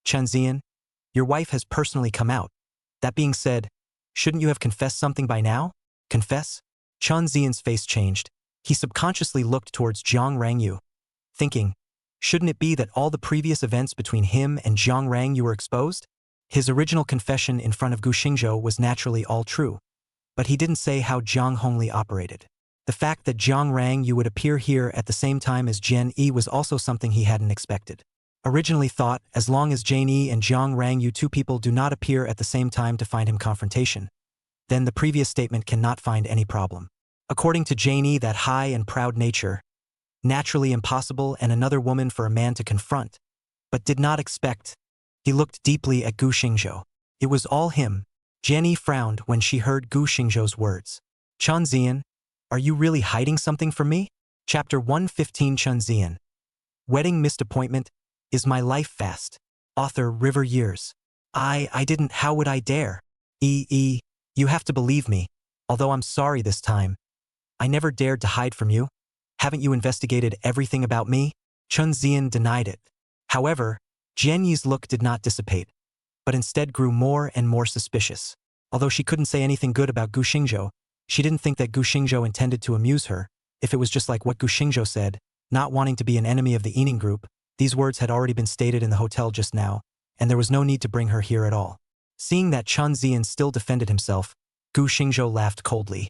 [SPEAKER 1] Chen Zian, your wife has personally come out. That being said, shouldn't you have confessed something by now? Confess? Chen Zian's face changed. He subconsciously looked towards Jiang Rangyu, thinking, shouldn't it be that all the previous events between him and Jiang Rangyu were exposed? His original confession in front of Gu Xingzhou was naturally all true, but he didn't say how Jiang Hongli operated. The fact that Jiang Rangyu would appear here at the same time as Jian Yi was also something he hadn't expected. Originally thought, as long as Jian Yi and Jiang Rangyu, two people, do not appear at the same time to find him confrontation, then the previous statement cannot find any problem. According to Jian Yi, that high and proud nature, naturally impossible and another woman for a man to confront, but did not expect. He looked deeply at Gu Xingzhou. It was all him. Jian Yi frowned when she heard Gu Xingzhou's words. Chen Zian, are you really hiding something from me? Chapter 115. Chen Zian. Wedding missed appointment. Is my life fast? Author River Years. I didn't, how would I dare? You have to believe me, although I'm sorry this time. I never dared to hide from you. Haven't you investigated everything about me? Chen Zian denied it. However, Jian Yi's look did not dissipate, but instead grew more and more suspicious. Although she couldn't say anything good about Gu Xingzhou, she didn't think that Gu Xingzhou intended to amuse her. If it was just like what Gu Xingzhou said, not wanting to be an enemy of the Yining group, these words had already been stated in the hotel just now, and there was no need to bring her here at all. Seeing that Chen Zian still defended himself, Gu Xingzhou laughed coldly.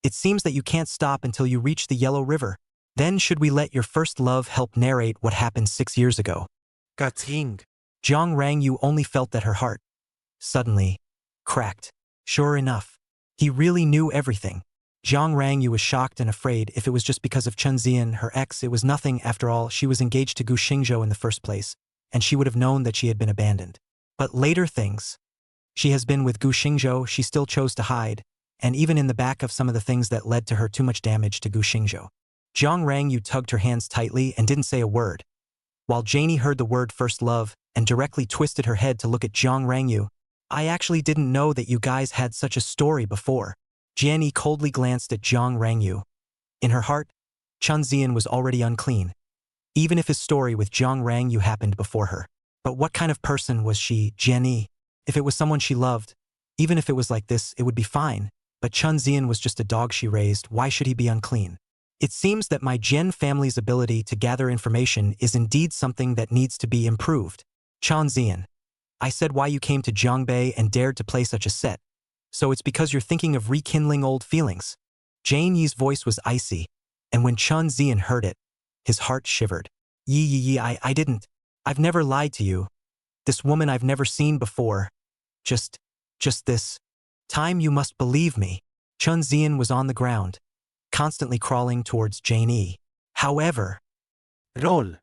[SPEAKER 1] It seems that you can't stop until you reach the Yellow River. Then should we let your first love help narrate what happened 6 years ago?
[SPEAKER 2] Gating.
[SPEAKER 1] Jiang Rangyu only felt that her heart, suddenly, cracked. Sure enough, he really knew everything. Jiang Rangyu was shocked and afraid. If it was just because of Chen Zian, her ex, it was nothing. After all, she was engaged to Gu Xingzhou in the first place, and she would have known that she had been abandoned. But later things. She has been with Gu Xingzhou, she still chose to hide, and even in the back of some of the things that led to her too much damage to Gu Xingzhou. Jiang Rangyu tugged her hands tightly and didn't say a word. While Janie heard the word first love and directly twisted her head to look at Jiang Rangyu, I actually didn't know that you guys had such a story before. Jian Yi coldly glanced at Jiang Rangyu. In her heart, Chen Zian was already unclean, even if his story with Jiang Rangyu happened before her. But what kind of person was she, Jian Yi? If it was someone she loved, even if it was like this, it would be fine. But Chen Zian was just a dog she raised. Why should he be unclean? It seems that my Jian family's ability to gather information is indeed something that needs to be improved. Chen Zian. I said why you came to Jiangbei and dared to play such a set. So it's because you're thinking of rekindling old feelings. Jane Yi's voice was icy, and when Chun Zian heard it, his heart shivered. Yi, I didn't. I've never lied to you. This woman I've never seen before. Just this time you must believe me. Chun Zian was on the ground, constantly crawling towards Jane E. However,
[SPEAKER 3] Roll.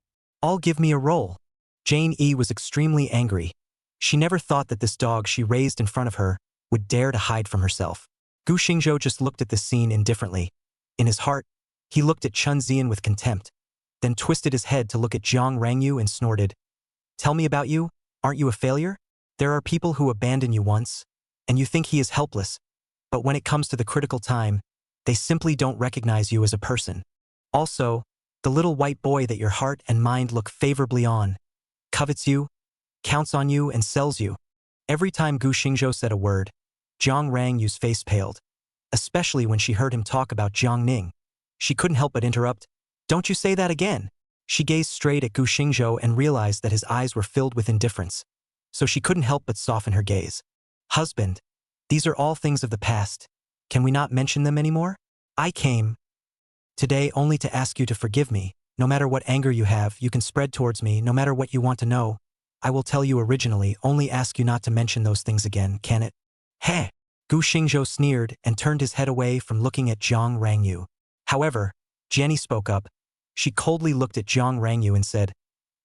[SPEAKER 1] all give me a roll. Jane E was extremely angry. She never thought that this dog she raised in front of her would dare to hide from herself. Gu Xingzhou just looked at this scene indifferently. In his heart, he looked at Chun Zian with contempt, then twisted his head to look at Jiang Rangyu and snorted. Tell me about you, aren't you a failure? There are people who abandon you once, and you think he is helpless, but when it comes to the critical time, they simply don't recognize you as a person. Also, the little white boy that your heart and mind look favorably on, covets you, counts on you, and sells you. Every time Gu Xingzhou said a word, Jiang Rangyu's face paled, especially when she heard him talk about Jiang Ning. She couldn't help but interrupt. Don't you say that again. She gazed straight at Gu Xingzhou and realized that his eyes were filled with indifference, so she couldn't help but soften her gaze. Husband, these are all things of the past. Can we not mention them anymore? I came today only to ask you to forgive me. No matter what anger you have, you can spread towards me. No matter what you want to know, I will tell you originally, only ask you not to mention those things again, can it? Heh! Gu Xingzhou sneered and turned his head away from looking at Jiang Rangyu. However, Jenny spoke up. She coldly looked at Jiang Rangyu and said,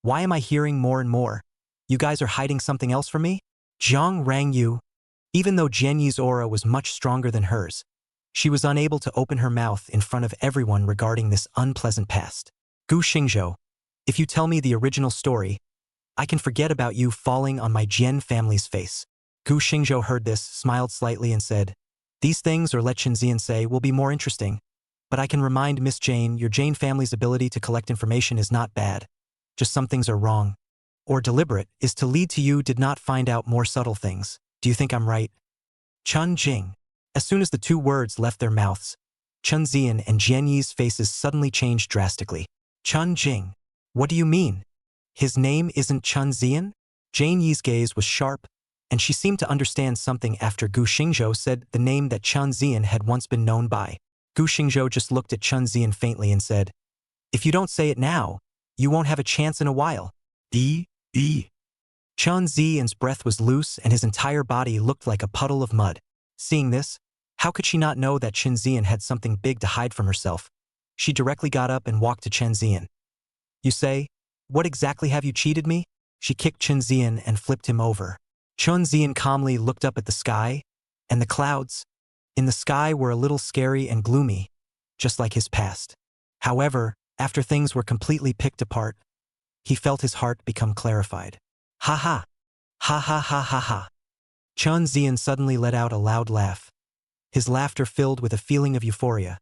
[SPEAKER 1] Why am I hearing more and more? You guys are hiding something else from me? Jiang Rangyu, even though Jian Yi's aura was much stronger than hers, she was unable to open her mouth in front of everyone regarding this unpleasant past. Gu Xingzhou, if you tell me the original story, I can forget about you falling on my Jian family's face. Gu Xingzhou heard this, smiled slightly and said, These things, or let Chenzian say, will be more interesting. But I can remind Miss Jane, your Jane family's ability to collect information is not bad. Just some things are wrong. Or deliberate, is to lead to you did not find out more subtle things. Do you think I'm right? Chun Jing. As soon as the two words left their mouths, Chun Zian and Jian Yi's faces suddenly changed drastically. Chun Jing. What do you mean? His name isn't Chun Zian? Jian Yi's gaze was sharp, and she seemed to understand something after Gu Xingzhou said the name that Chun Zian had once been known by. Gu Xingzhou just looked at Chun Zian faintly and said, If you don't say it now, you won't have a chance in a while. Chun Zian's breath was loose and his entire body looked like a puddle of mud. Seeing this, how could she not know that Chen Zian had something big to hide from herself? She directly got up and walked to Chen Zian. You say, What exactly have you cheated me? She kicked Chen Zian and flipped him over. Chen Zian calmly looked up at the sky, and the clouds in the sky were a little scary and gloomy, just like his past. However, after things were completely picked apart, he felt his heart become clarified. Ha ha! Ha ha ha ha ha! Chun Zian suddenly let out a loud laugh. His laughter filled with a feeling of euphoria,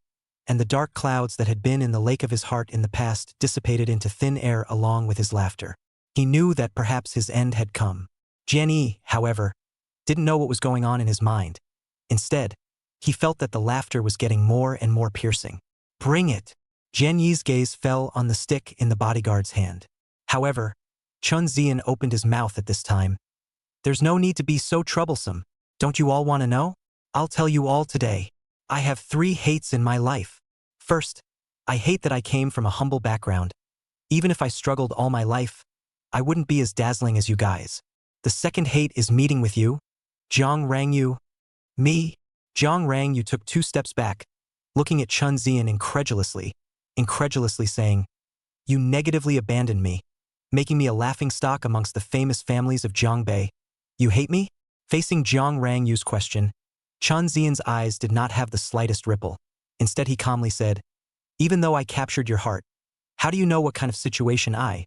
[SPEAKER 1] and the dark clouds that had been in the lake of his heart in the past dissipated into thin air along with his laughter. He knew that perhaps his end had come. Jian Yi, however, didn't know what was going on in his mind. Instead, he felt that the laughter was getting more and more piercing. Bring it! Jian Yi's gaze fell on the stick in the bodyguard's hand. However, Chun Zian opened his mouth at this time. There's no need to be so troublesome. Don't you all want to know? I'll tell you all today. I have 3 hates in my life. First, I hate that I came from a humble background. Even if I struggled all my life, I wouldn't be as dazzling as you guys. The second hate is meeting with you. Jiang Rangyu. Me? Jiang Rangyu took 2 steps back, looking at Chun Zian incredulously saying, You negatively abandoned me, making me a laughingstock amongst the famous families of Jiangbei. You hate me? Facing Jiang Rangyu's question, Chun Zian's eyes did not have the slightest ripple. Instead, he calmly said, Even though I captured your heart, how do you know what kind of situation I,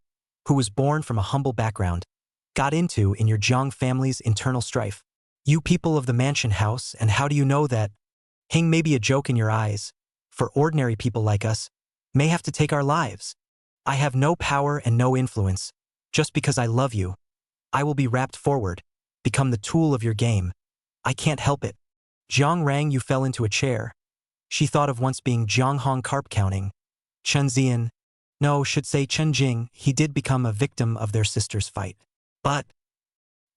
[SPEAKER 1] who was born from a humble background, got into in your Jiang family's internal strife? You people of the mansion house, and how do you know that Hing may be a joke in your eyes, for ordinary people like us, may have to take our lives? I have no power and no influence. Just because I love you, I will be wrapped forward, become the tool of your game. I can't help it. Jiang Rangyu fell into a chair. She thought of once being Jiang Hong carp counting. Chun Zian, no, should say Chen Jing, he did become a victim of their sister's fight. But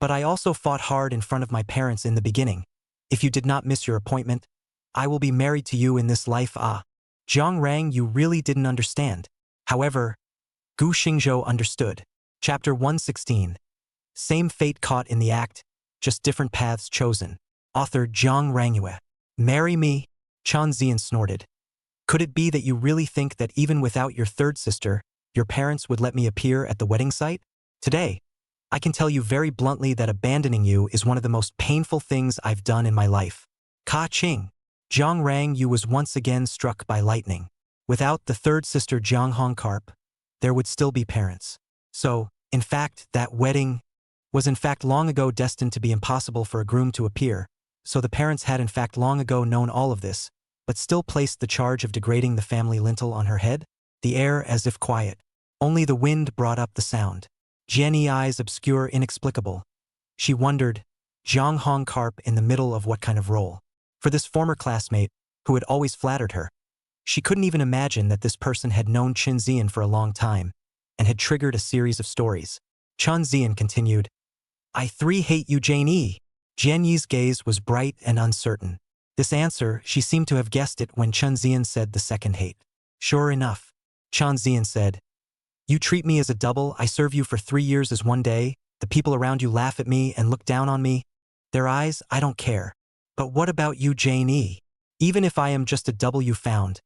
[SPEAKER 1] I also fought hard in front of my parents in the beginning. If you did not miss your appointment, I will be married to you in this life. Ah. Jiang Rang, you really didn't understand. However, Gu Xingzhou understood. Chapter 116. Same fate caught in the act, just different paths chosen. Author Jiang Rangyue. Marry me? Chan Zian snorted. Could it be that you really think that even without your third sister, your parents would let me appear at the wedding site? Today, I can tell you very bluntly that abandoning you is one of the most painful things I've done in my life. Ka Qing. Jiang Rang Yu was once again struck by lightning. Without the third sister Jiang Hongkarp, there would still be parents. So, in fact, that wedding was in fact long ago destined to be impossible for a groom to appear, so the parents had in fact long ago known all of this, but still placed the charge of degrading the family lintel on her head, the air as if quiet. Only the wind brought up the sound. Jenny's eyes obscure inexplicable. She wondered, Jiang Hongkarp in the middle of what kind of role? For this former classmate, who had always flattered her, she couldn't even imagine that this person had known Chen Zian for a long time, and had triggered a series of stories. Chen Zian continued, I hate you, Janie. Jian Yi's gaze was bright and uncertain. This answer, she seemed to have guessed it when Chen Zian said the second hate. Sure enough, Chen Zian said, you treat me as a double, I serve you for 3 years as one day, the people around you laugh at me and look down on me. Their eyes, I don't care. But what about you, Janie? Even if I am just a double you found,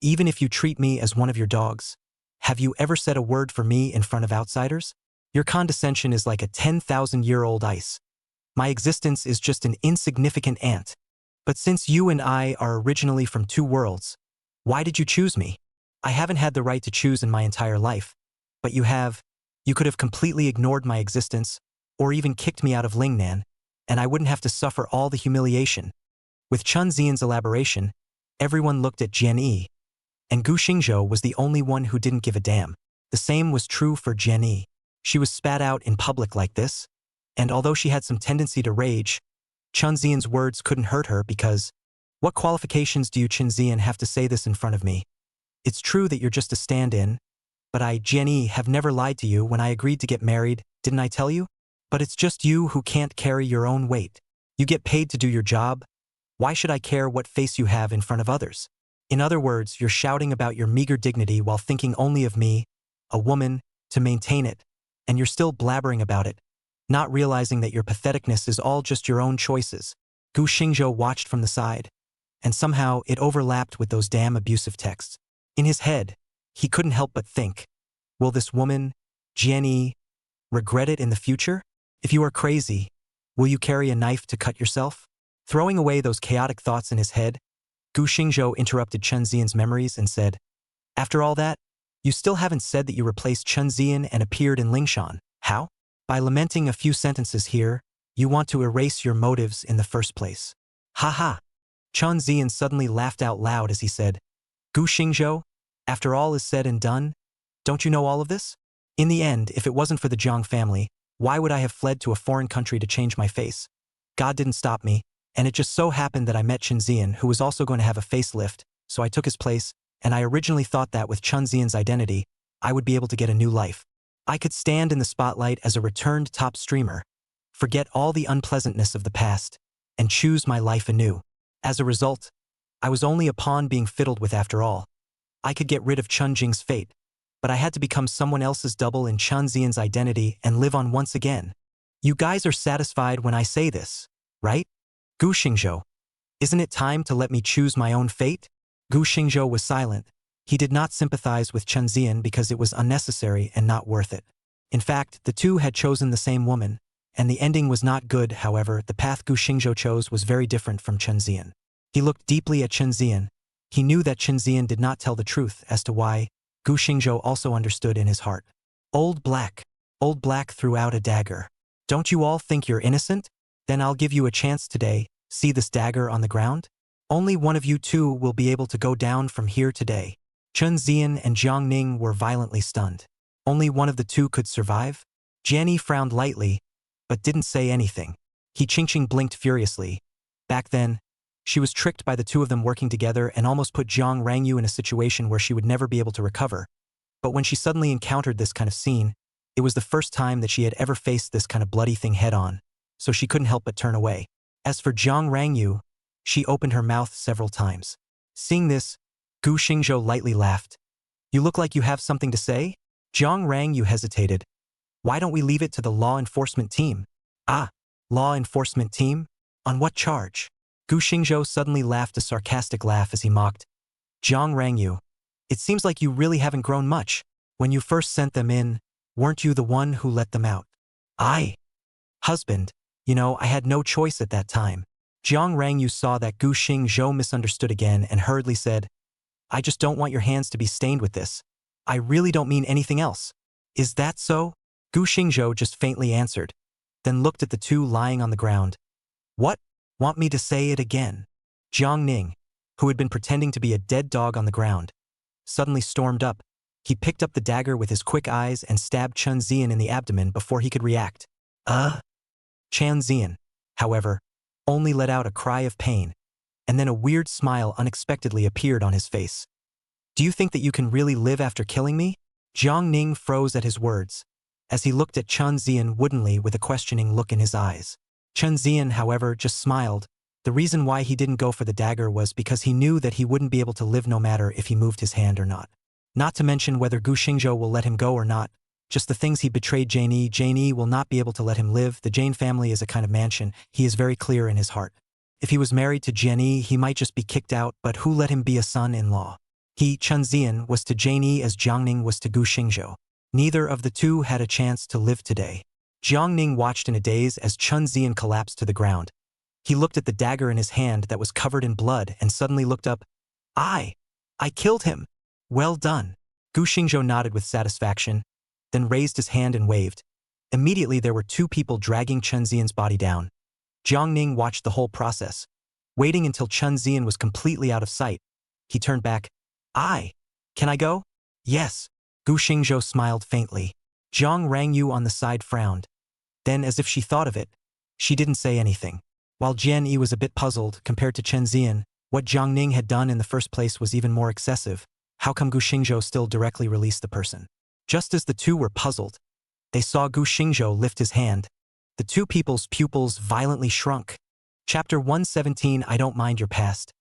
[SPEAKER 1] even if you treat me as one of your dogs, have you ever said a word for me in front of outsiders? Your condescension is like a 10,000-year-old ice. My existence is just an insignificant ant. But since you and I are originally from 2 worlds, why did you choose me? I haven't had the right to choose in my entire life. But you have. You could have completely ignored my existence, or even kicked me out of Lingnan, and I wouldn't have to suffer all the humiliation. With Chen Zian's elaboration, everyone looked at Jian Yi, and Gu Xingzhou was the only one who didn't give a damn. The same was true for Jian Yi. She was spat out in public like this, and although she had some tendency to rage, Chen Zian's words couldn't hurt her because, what qualifications do you, Chen Zian, have to say this in front of me? It's true that you're just a stand-in, but I, Jian Yi, have never lied to you when I agreed to get married, didn't I tell you? But it's just you who can't carry your own weight. You get paid to do your job. Why should I care what face you have in front of others? In other words, you're shouting about your meager dignity while thinking only of me, a woman, to maintain it, and you're still blabbering about it, not realizing that your patheticness is all just your own choices. Gu Xingzhou watched from the side, and somehow it overlapped with those damn abusive texts. In his head, he couldn't help but think, will this woman, Jian Yi, regret it in the future? If you are crazy, will you carry a knife to cut yourself? Throwing away those chaotic thoughts in his head, Gu Xingzhou interrupted Chen Zian's memories and said, after all that, you still haven't said that you replaced Chen Zian and appeared in Lingshan. How? By lamenting a few sentences here, you want to erase your motives in the first place. Ha ha! Chen Zian suddenly laughed out loud as he said, Gu Xingzhou, after all is said and done, don't you know all of this? In the end, if it wasn't for the Jiang family, why would I have fled to a foreign country to change my face? God didn't stop me, and it just so happened that I met Chen Zian, who was also going to have a facelift, so I took his place, and I originally thought that with Chen Zian's identity, I would be able to get a new life. I could stand in the spotlight as a returned top streamer, forget all the unpleasantness of the past, and choose my life anew. As a result, I was only a pawn being fiddled with after all. I could get rid of Chen Jing's fate, but I had to become someone else's double in Chen Zian's identity and live on once again. You guys are satisfied when I say this, right? Gu Xingzhou, isn't it time to let me choose my own fate? Gu Xingzhou was silent. He did not sympathize with Chen Zian because it was unnecessary and not worth it. In fact, the two had chosen the same woman, and the ending was not good. However, the path Gu Xingzhou chose was very different from Chen Zian. He looked deeply at Chen Zian. He knew that Chen Zian did not tell the truth as to why. Gu Xingzhou also understood in his heart. Old Black threw out a dagger. Don't you all think you're innocent? Then I'll give you a chance today. See this dagger on the ground? Only one of you two will be able to go down from here today. Chen Zian and Jiang Ning were violently stunned. Only one of the two could survive? Jian Yi frowned lightly, but didn't say anything. He Qingqing blinked furiously. Back then, she was tricked by the two of them working together and almost put Jiang Rangyu in a situation where she would never be able to recover. But when she suddenly encountered this kind of scene, it was the first time that she had ever faced this kind of bloody thing head-on, so she couldn't help but turn away. As for Jiang Rangyu, she opened her mouth several times. Seeing this, Gu Xingzhou lightly laughed. You look like you have something to say? Jiang Rangyu hesitated. Why don't we leave it to the law enforcement team? Ah, law enforcement team? On what charge? Gu Xingzhou suddenly laughed a sarcastic laugh as he mocked. Jiang Rangyu, it seems like you really haven't grown much. When you first sent them in, weren't you the one who let them out? I. Husband, you know, I had no choice at that time. Jiang Rangyu saw that Gu Xingzhou misunderstood again and hurriedly said, I just don't want your hands to be stained with this. I really don't mean anything else. Is that so? Gu Xingzhou just faintly answered, then looked at the two lying on the ground. What? Want me to say it again? Jiang Ning, who had been pretending to be a dead dog on the ground, suddenly stormed up. He picked up the dagger with his quick eyes and stabbed Chen Zian in the abdomen before he could react. Chen Zian, however, only let out a cry of pain, and then a weird smile unexpectedly appeared on his face. Do you think that you can really live after killing me? Jiang Ning froze at his words, as he looked at Chen Zian woodenly with a questioning look in his eyes. Chen Zian, however, just smiled. The reason why he didn't go for the dagger was because he knew that he wouldn't be able to live no matter if he moved his hand or not. Not to mention whether Gu Xingzhou will let him go or not. Just the things he betrayed Jane Yi will not be able to let him live. The Jane family is a kind of mansion. He is very clear in his heart. If he was married to Jane Yi, he might just be kicked out, but who let him be a son-in-law? He, Chen Zian, was to Jane Yi as Jiang Ning was to Gu Xingzhou. Neither of the two had a chance to live today. Jiang Ning watched in a daze as Chen Zian collapsed to the ground. He looked at the dagger in his hand that was covered in blood and suddenly looked up. I killed him. Well done. Gu Xingzhou nodded with satisfaction, then raised his hand and waved. Immediately there were two people dragging Chen Zian's body down. Jiang Ning watched the whole process. Waiting until Chen Zian was completely out of sight, he turned back. Can I go? Yes. Gu Xingzhou smiled faintly. Jiang Rangyu on the side frowned. Then, as if she thought of it, she didn't say anything. While Jian Yi was a bit puzzled, compared to Chen Zian, what Jiang Ning had done in the first place was even more excessive. How come Gu Xingzhou still directly released the person? Just as the two were puzzled, they saw Gu Xingzhou lift his hand. The two people's pupils violently shrunk. Chapter 117. I don't mind your past,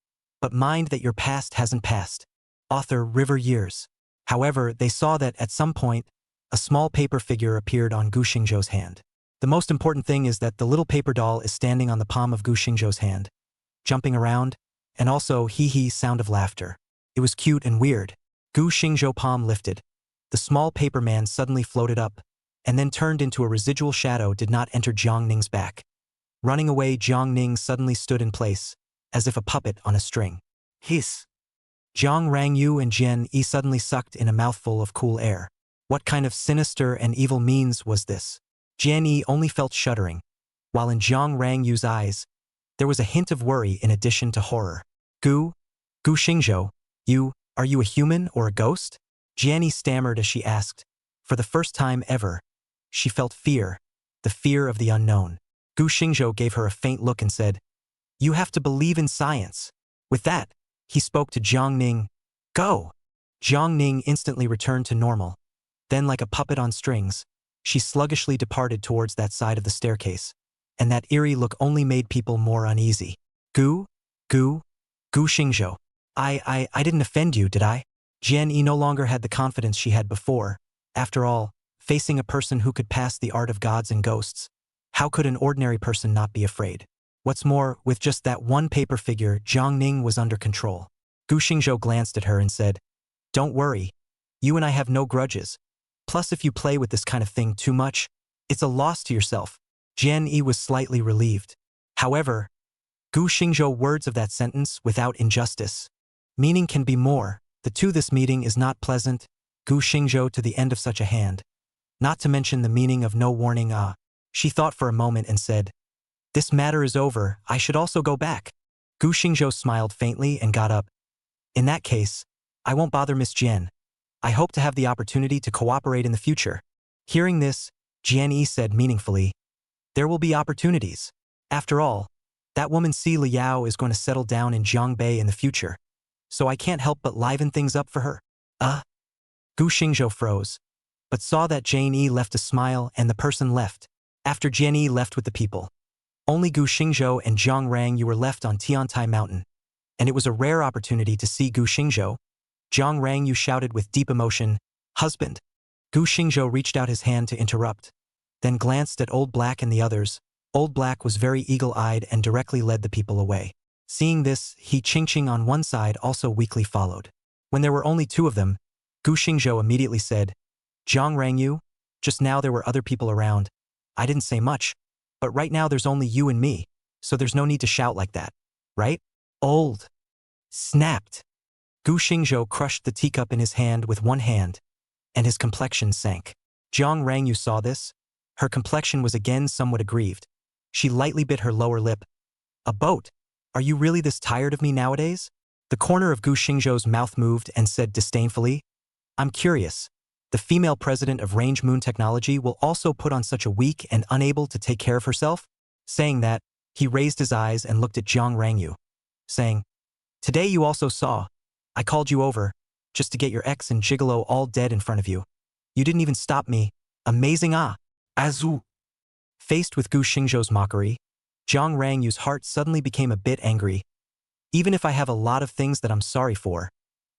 [SPEAKER 1] but mind that your past hasn't passed. Author River Years. However, they saw that, at some point, a small paper figure appeared on Gu Xingzhou's hand. The most important thing is that the little paper doll is standing on the palm of Gu Xingzhou's hand, jumping around, and also hee-hee sound of laughter. It was cute and weird. Gu Xingzhou palm lifted. The small paper man suddenly floated up, and then turned into a residual shadow did not enter Jiang Ning's back. Running away, Jiang Ning suddenly stood in place, as if a puppet on a string. Hiss. Jiang Rangyu and Jian Yi suddenly sucked in a mouthful of cool air. What kind of sinister and evil means was this? Jian Yi only felt shuddering, while in Jiang Rangyu's eyes, there was a hint of worry in addition to horror. Gu Xingzhou, are you a human or a ghost? Jian Yi stammered as she asked. For the first time ever, she felt fear, the fear of the unknown. Gu Xingzhou gave her a faint look and said, You have to believe in science. With that, he spoke to Jiang Ning. Go! Jiang Ning instantly returned to normal. Then, like a puppet on strings, she sluggishly departed towards that side of the staircase, and that eerie look only made people more uneasy. Gu Xingzhou, I didn't offend you, did I? Jian Yi no longer had the confidence she had before. After all, facing a person who could pass the art of gods and ghosts, how could an ordinary person not be afraid? What's more, with just that one paper figure, Jiang Ning was under control. Gu Xingzhou glanced at her and said, Don't worry. You and I have no grudges. Plus, if you play with this kind of thing too much, it's a loss to yourself. Jian Yi was slightly relieved. However, Gu Xingzhou words of that sentence, without injustice. Meaning can be more. This meeting is not pleasant. Gu Xingzhou to the end of such a hand. Not to mention the meaning of no warning. She thought for a moment and said, This matter is over, I should also go back. Gu Xingzhou smiled faintly and got up. In that case, I won't bother Miss Jian. I hope to have the opportunity to cooperate in the future. Hearing this, Jian Yi said meaningfully, There will be opportunities. After all, that woman Si Liao is going to settle down in Jiangbei in the future, so I can't help but liven things up for her. Gu Xingzhou froze, but saw that Jian Yi left a smile and the person left. After Jian Yi left with the people, Only Gu Xingzhou and Jiang Rangyu were left on Tiantai Mountain, and it was a rare opportunity to see Gu Xingzhou. Jiang Rangyu shouted with deep emotion, "Husband!" Gu Xingzhou reached out his hand to interrupt, then glanced at Old Black and the others. Old Black was very eagle-eyed and directly led the people away. Seeing this, He Qingqing on one side also weakly followed. When there were only two of them, Gu Xingzhou immediately said, "Jiang Rangyu, just now there were other people around. I didn't say much, but right now there's only you and me, so there's no need to shout like that, right?" Old snapped. Gu Xingzhou crushed the teacup in his hand with one hand, and his complexion sank. Jiang Rangyu saw this. Her complexion was again somewhat aggrieved. She lightly bit her lower lip. "A boat? Are you really this tired of me nowadays?" The corner of Gu Xingzhou's mouth moved and said disdainfully, "I'm curious. The female president of Range Moon Technology will also put on such a weak and unable to take care of herself?" Saying that, he raised his eyes and looked at Jiang Rangyu, saying, "Today you also saw. I called you over, just to get your ex and gigolo all dead in front of you. You didn't even stop me. Amazing, ah."
[SPEAKER 3] Azu.
[SPEAKER 1] Faced with Gu Xingzhou's mockery, Jiang Rangyu's heart suddenly became a bit angry. "Even if I have a lot of things that I'm sorry for,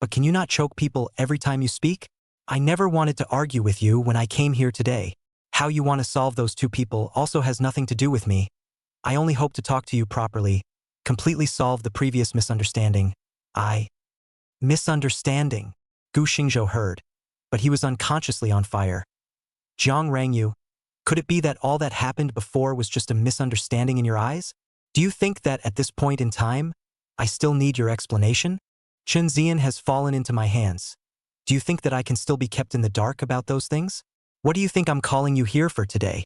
[SPEAKER 1] but can you not choke people every time you speak? I never wanted to argue with you when I came here today. How you want to solve those two people also has nothing to do with me. I only hope to talk to you properly, completely solve the previous misunderstanding." Misunderstanding, Gu Xingzhou heard, but he was unconsciously on fire. "Jiang Rangyu, could it be that all that happened before was just a misunderstanding in your eyes? Do you think that at this point in time, I still need your explanation? Chen Zian has fallen into my hands. Do you think that I can still be kept in the dark about those things? What do you think I'm calling you here for today?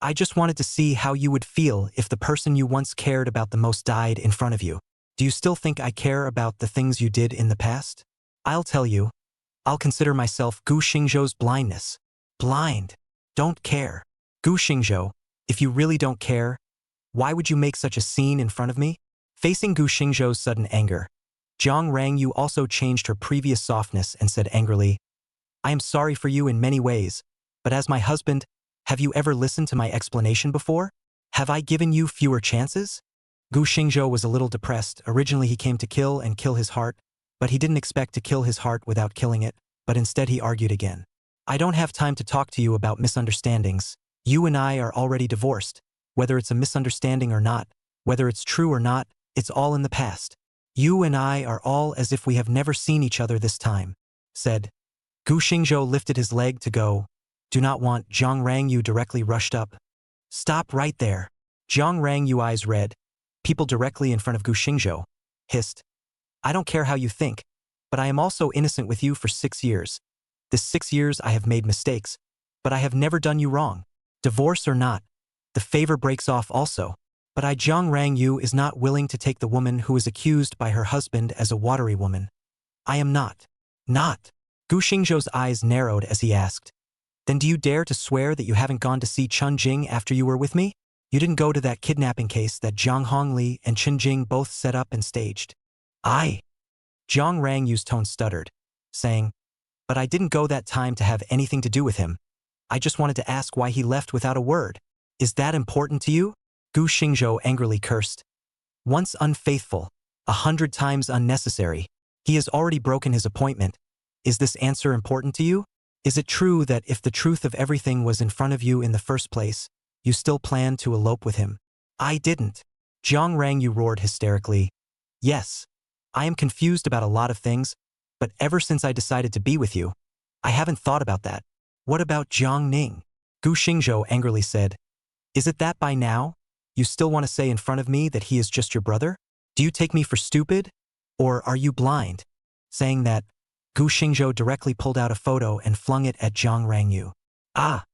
[SPEAKER 1] I just wanted to see how you would feel if the person you once cared about the most died in front of you. Do you still think I care about the things you did in the past? I'll tell you. I'll consider myself Gu Xingzhou's blindness. Blind. Don't care. Gu Xingzhou, if you really don't care, why would you make such a scene in front of me?" Facing Gu Xingzhou's sudden anger, Jiang Rangyu also changed her previous softness and said angrily, "I am sorry for you in many ways, but as my husband, have you ever listened to my explanation before? Have I given you fewer chances?" Gu Xingzhou was a little depressed. Originally he came to kill his heart, but he didn't expect to kill his heart without killing it, but instead he argued again. "I don't have time to talk to you about misunderstandings. You and I are already divorced. Whether it's a misunderstanding or not, whether it's true or not, it's all in the past. You and I are all as if we have never seen each other this time," said. Gu Xingzhou lifted his leg to go. "Do not want." Jiang Rangyu directly rushed up. "Stop right there." Jiang Rangyu eyes red. People directly in front of Gu Xingzhou hissed, "I don't care how you think, but I am also innocent with you for 6 years. This 6 years I have made mistakes, but I have never done you wrong. Divorce or not, the favor breaks off also. But Jiang Rangyu is not willing to take the woman who is accused by her husband as a watery woman. I am not. Not." Gu Xingzhou's eyes narrowed as he asked, "Then do you dare to swear that you haven't gone to see Chen Jing after you were with me? You didn't go to that kidnapping case that Zhang Hongli and Chen Jing both set up and staged?" "I." Jiang Rangyu's tone stuttered, saying, "But I didn't go that time to have anything to do with him. I just wanted to ask why he left without a word. Is that important to you?" Gu Xingzhou angrily cursed. "Once unfaithful, 100 times unnecessary. He has already broken his appointment. Is this answer important to you? Is it true that if the truth of everything was in front of you in the first place, you still planned to elope with him?" "I didn't." Jiang Rangyu roared hysterically. "Yes. I am confused about a lot of things, but ever since I decided to be with you, I haven't thought about that. What about Jiang Ning?" Gu Xingzhou angrily said. "Is it that by now, you still want to say in front of me that he is just your brother? Do you take me for stupid? Or are you blind?" Saying that, Gu Xingzhou directly pulled out a photo and flung it at Jiang Rangyu. "Ah!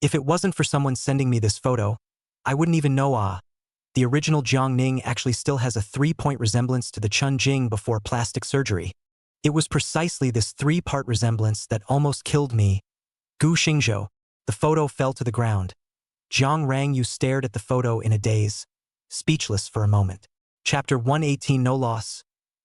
[SPEAKER 1] If it wasn't for someone sending me this photo, I wouldn't even know. The original Jiang Ning actually still has a 3-point resemblance to the Chen Jing before plastic surgery. It was precisely this 3-part resemblance that almost killed me." Gu Xingzhou. The photo fell to the ground. Jiang Rangyu stared at the photo in a daze, speechless for a moment. Chapter 118 No Loss.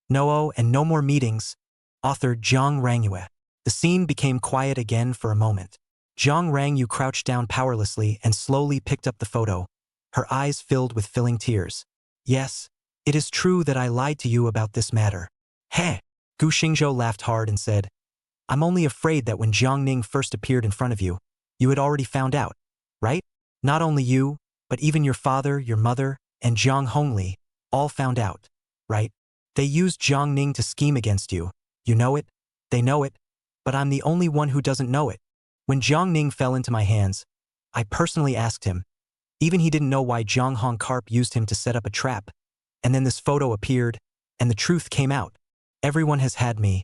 [SPEAKER 1] No and No More Meetings. Author Jiang Rangyu. The scene became quiet again for a moment. Jiang Rangyu crouched down powerlessly and slowly picked up the photo. her eyes filled with filling tears. Yes, it is true that I lied to you about this matter. Heh! Gu Xingzhou laughed hard and said, I'm only afraid that when Jiang Ning first appeared in front of you, you had already found out, right? Not only you, but even your father, your mother, and Jiang Hongli, all found out, right? They used Jiang Ning to scheme against you. You know it, they know it, but I'm the only one who doesn't know it. When Jiang Ning fell into my hands, I personally asked him. Even he didn't know why Jiang Hong Karp used him to set up a trap. And then this photo appeared, and the truth came out. Everyone has had me.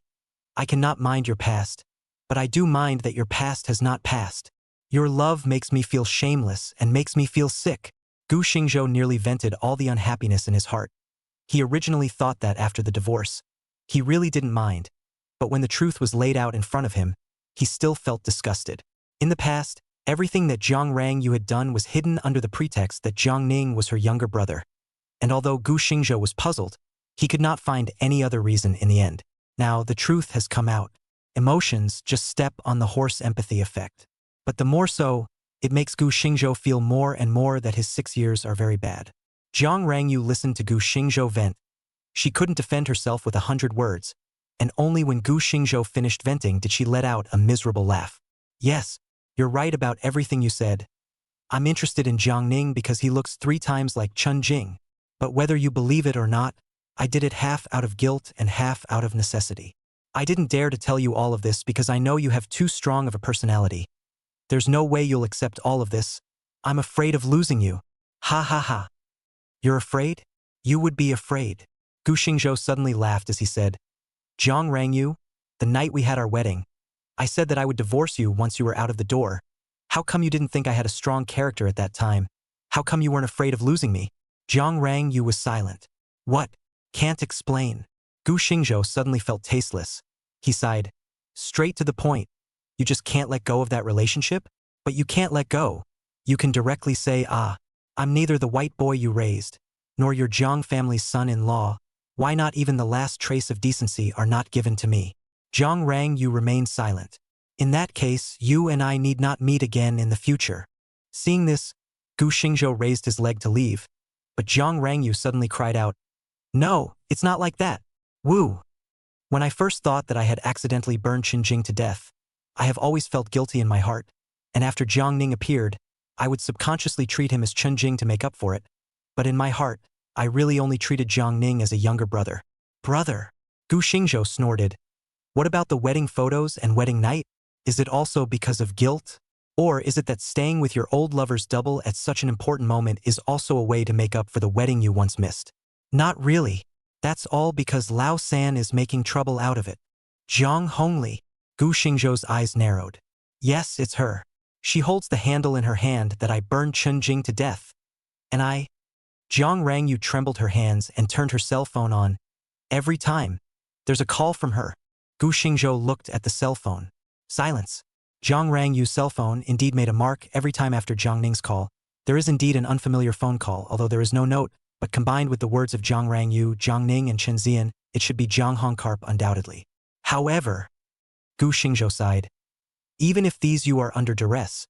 [SPEAKER 1] I cannot mind your past, but I do mind that your past has not passed. Your love makes me feel shameless and makes me feel sick. Gu Xingzhou nearly vented all the unhappiness in his heart. He originally thought that after the divorce, he really didn't mind, but when the truth was laid out in front of him, he still felt disgusted. In the past, everything that Jiang Rangyu had done was hidden under the pretext that Jiang Ning was her younger brother. And although Gu Xingzhou was puzzled, he could not find any other reason in the end. Now, the truth has come out. Emotions just step on the horse empathy effect. But the more so, it makes Gu Xingzhou feel more and more that his 6 years are very bad. Jiang Rangyu listened to Gu Xingzhou vent. She couldn't defend herself with 100 words, and only when Gu Xingzhou finished venting did she let out a miserable laugh. Yes, you're right about everything you said. I'm interested in Jiang Ning because he looks 3 times like Chun Jing. But whether you believe it or not, I did it half out of guilt and half out of necessity. I didn't dare to tell you all of this because I know you have too strong of a personality. There's no way you'll accept all of this. I'm afraid of losing you. Ha ha ha. You're afraid? You would be afraid. Gu Xingzhou suddenly laughed as he said, Jiang Rangyu, the night we had our wedding, I said that I would divorce you once you were out of the door. How come you didn't think I had a strong character at that time? How come you weren't afraid of losing me? Jiang Rangyu was silent. What? Can't explain. Gu Xingzhou suddenly felt tasteless. He sighed. Straight to the point. You just can't let go of that relationship? But you can't let go. You can directly say, I'm neither the white boy you raised, nor your Jiang family's son-in-law. Why not even the last trace of decency are not given to me? Jiang Rangyu remained silent. In that case, you and I need not meet again in the future. Seeing this, Gu Xingzhou raised his leg to leave, but Jiang Rangyu suddenly cried out, No, it's not like that. Woo! When I first thought that I had accidentally burned Qinjing to death, I have always felt guilty in my heart, and after Jiang Ning appeared, I would subconsciously treat him as Qinjing to make up for it. But in my heart, I really only treated Jiang Ning as a younger brother. Brother! Gu Xingzhou snorted. What about the wedding photos and wedding night? Is it also because of guilt? Or is it that staying with your old lover's double at such an important moment is also a way to make up for the wedding you once missed? Not really. That's all because Lao San is making trouble out of it. Jiang Hongli. Gu Xingzhou's eyes narrowed. Yes, it's her. She holds the handle in her hand that I burned Qinjing to death. And I... Jiang Rangyu trembled her hands and turned her cell phone on. Every time. There's a call from her. Gu Xingzhou looked at the cell phone. Silence. Jiang Rangyu's cell phone indeed made a mark every time after Jiang Ning's call. There is indeed an unfamiliar phone call, although there is no note, but combined with the words of Jiang Rangyu, Jiang Ning, and Chen Zian, it should be Jiang Hongkarp undoubtedly. However, Gu Xingzhou sighed. Even if these you are under duress,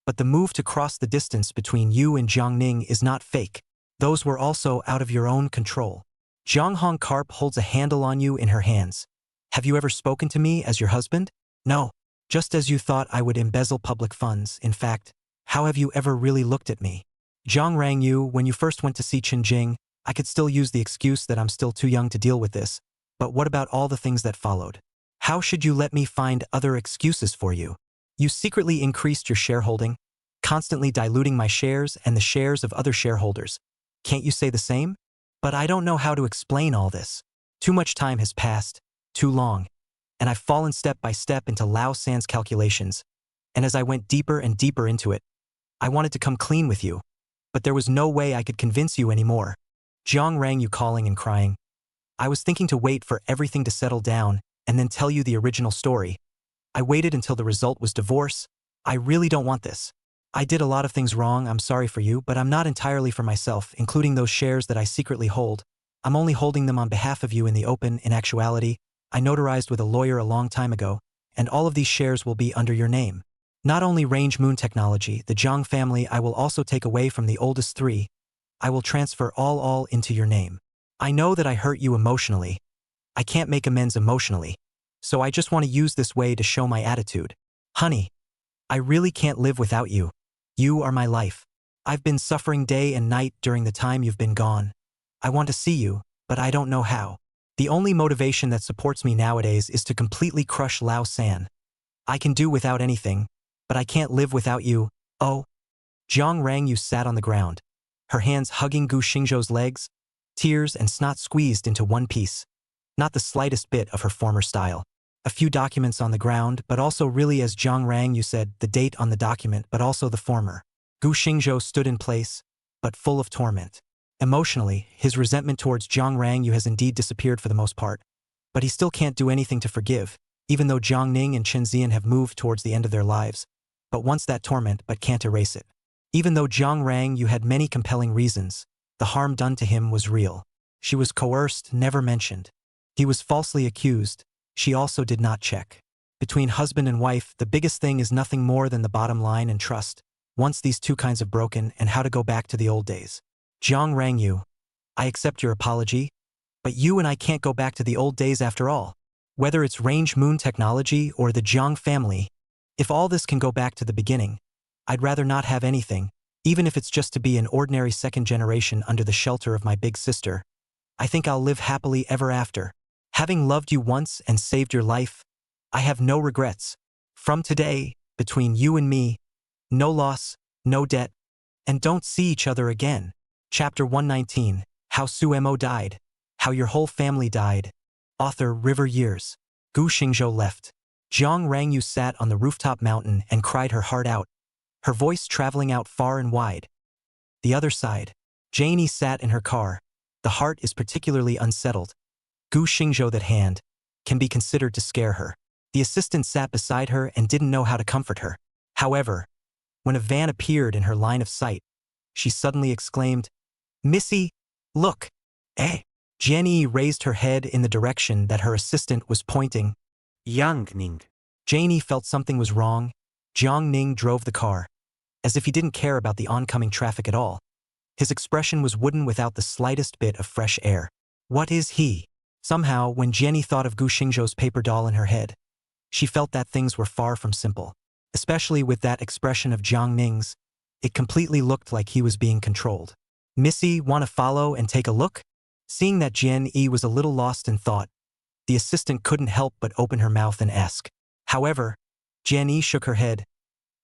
[SPEAKER 1] but the move to cross the distance between you and Jiang Ning is not fake. Those were also out of your own control. Jiang Hongkarp holds a handle on you in her hands. Have you ever spoken to me as your husband? No. Just as you thought I would embezzle public funds, in fact, how have you ever really looked at me? Jiang Rangyu, when you first went to see Qinjing, I could still use the excuse that I'm still too young to deal with this, but what about all the things that followed? How should you let me find other excuses for you? You secretly increased your shareholding, constantly diluting my shares and the shares of other shareholders. Can't you say the same? But I don't know how to explain all this. Too much time has passed, too long, and I've fallen step by step into Lao San's calculations, and as I went deeper and deeper into it, I wanted to come clean with you, but there was no way I could convince you anymore. Jiang Rangyu calling and crying. I was thinking to wait for everything to settle down and then tell you the original story. I waited until the result was divorce. I really don't want this. I did a lot of things wrong, I'm sorry for you, but I'm not entirely for myself, including those shares that I secretly hold. I'm only holding them on behalf of you in the open. In actuality, I notarized with a lawyer a long time ago, and all of these shares will be under your name. Not only range moon technology, the Jiang family I will also take away from the oldest three. I will transfer all into your name. I know that I hurt you emotionally. I can't make amends emotionally. So I just want to use this way to show my attitude. Honey, I really can't live without you. You are my life. I've been suffering day and night during the time you've been gone. I want to see you, but I don't know how. The only motivation that supports me nowadays is to completely crush Lao San. I can do without anything, but I can't live without you. Oh. Jiang Rangyu sat on the ground, her hands hugging Gu Xingzhou's legs, tears and snot squeezed into one piece. Not the slightest bit of her former style. A few documents on the ground, but also really, as Jiang Rangyu said, the date on the document, but also the former. Gu Xingzhou stood in place, but full of torment. Emotionally, his resentment towards Jiang Rangyu has indeed disappeared for the most part. But he still can't do anything to forgive, even though Jiang Ning and Chen Zian have moved towards the end of their lives. But once that torment, but can't erase it. Even though Jiang Rangyu had many compelling reasons, the harm done to him was real. She was coerced, never mentioned. He was falsely accused. She also did not check. Between husband and wife, the biggest thing is nothing more than the bottom line and trust. Once these two kinds of broken, and how to go back to the old days. Jiang Rangyu, I accept your apology, but you and I can't go back to the old days after all. Whether it's range moon technology or the Jiang family, if all this can go back to the beginning, I'd rather not have anything, even if it's just to be an ordinary second generation under the shelter of my big sister. I think I'll live happily ever after. Having loved you once and saved your life, I have no regrets. From today, between you and me, no loss, no debt, and don't see each other again. Chapter 119, How Suemo Died. How Your Whole Family Died. Author River Years. Gu Xingzhou left. Jiang Rangyu sat on the rooftop mountain and cried her heart out, her voice traveling out far and wide. The other side, Janie sat in her car. The heart is particularly unsettled. Gu Xingzhou, that hand, can be considered to scare her. The assistant sat beside her and didn't know how to comfort her. However, when a van appeared in her line of sight, she suddenly exclaimed, "Missy, look!" Eh? Jenny raised her head in the direction that her assistant was pointing.
[SPEAKER 3] Yang Ning.
[SPEAKER 1] Janie felt something was wrong. Jiang Ning drove the car, as if he didn't care about the oncoming traffic at all. His expression was wooden without the slightest bit of fresh air. What is he? Somehow, when Jenny thought of Gu Xingzhou's paper doll in her head, she felt that things were far from simple. Especially with that expression of Jiang Ning's, it completely looked like he was being controlled. Missy, want to follow and take a look? Seeing that Jian Yi was a little lost in thought, the assistant couldn't help but open her mouth and ask. However, Jian Yi shook her head.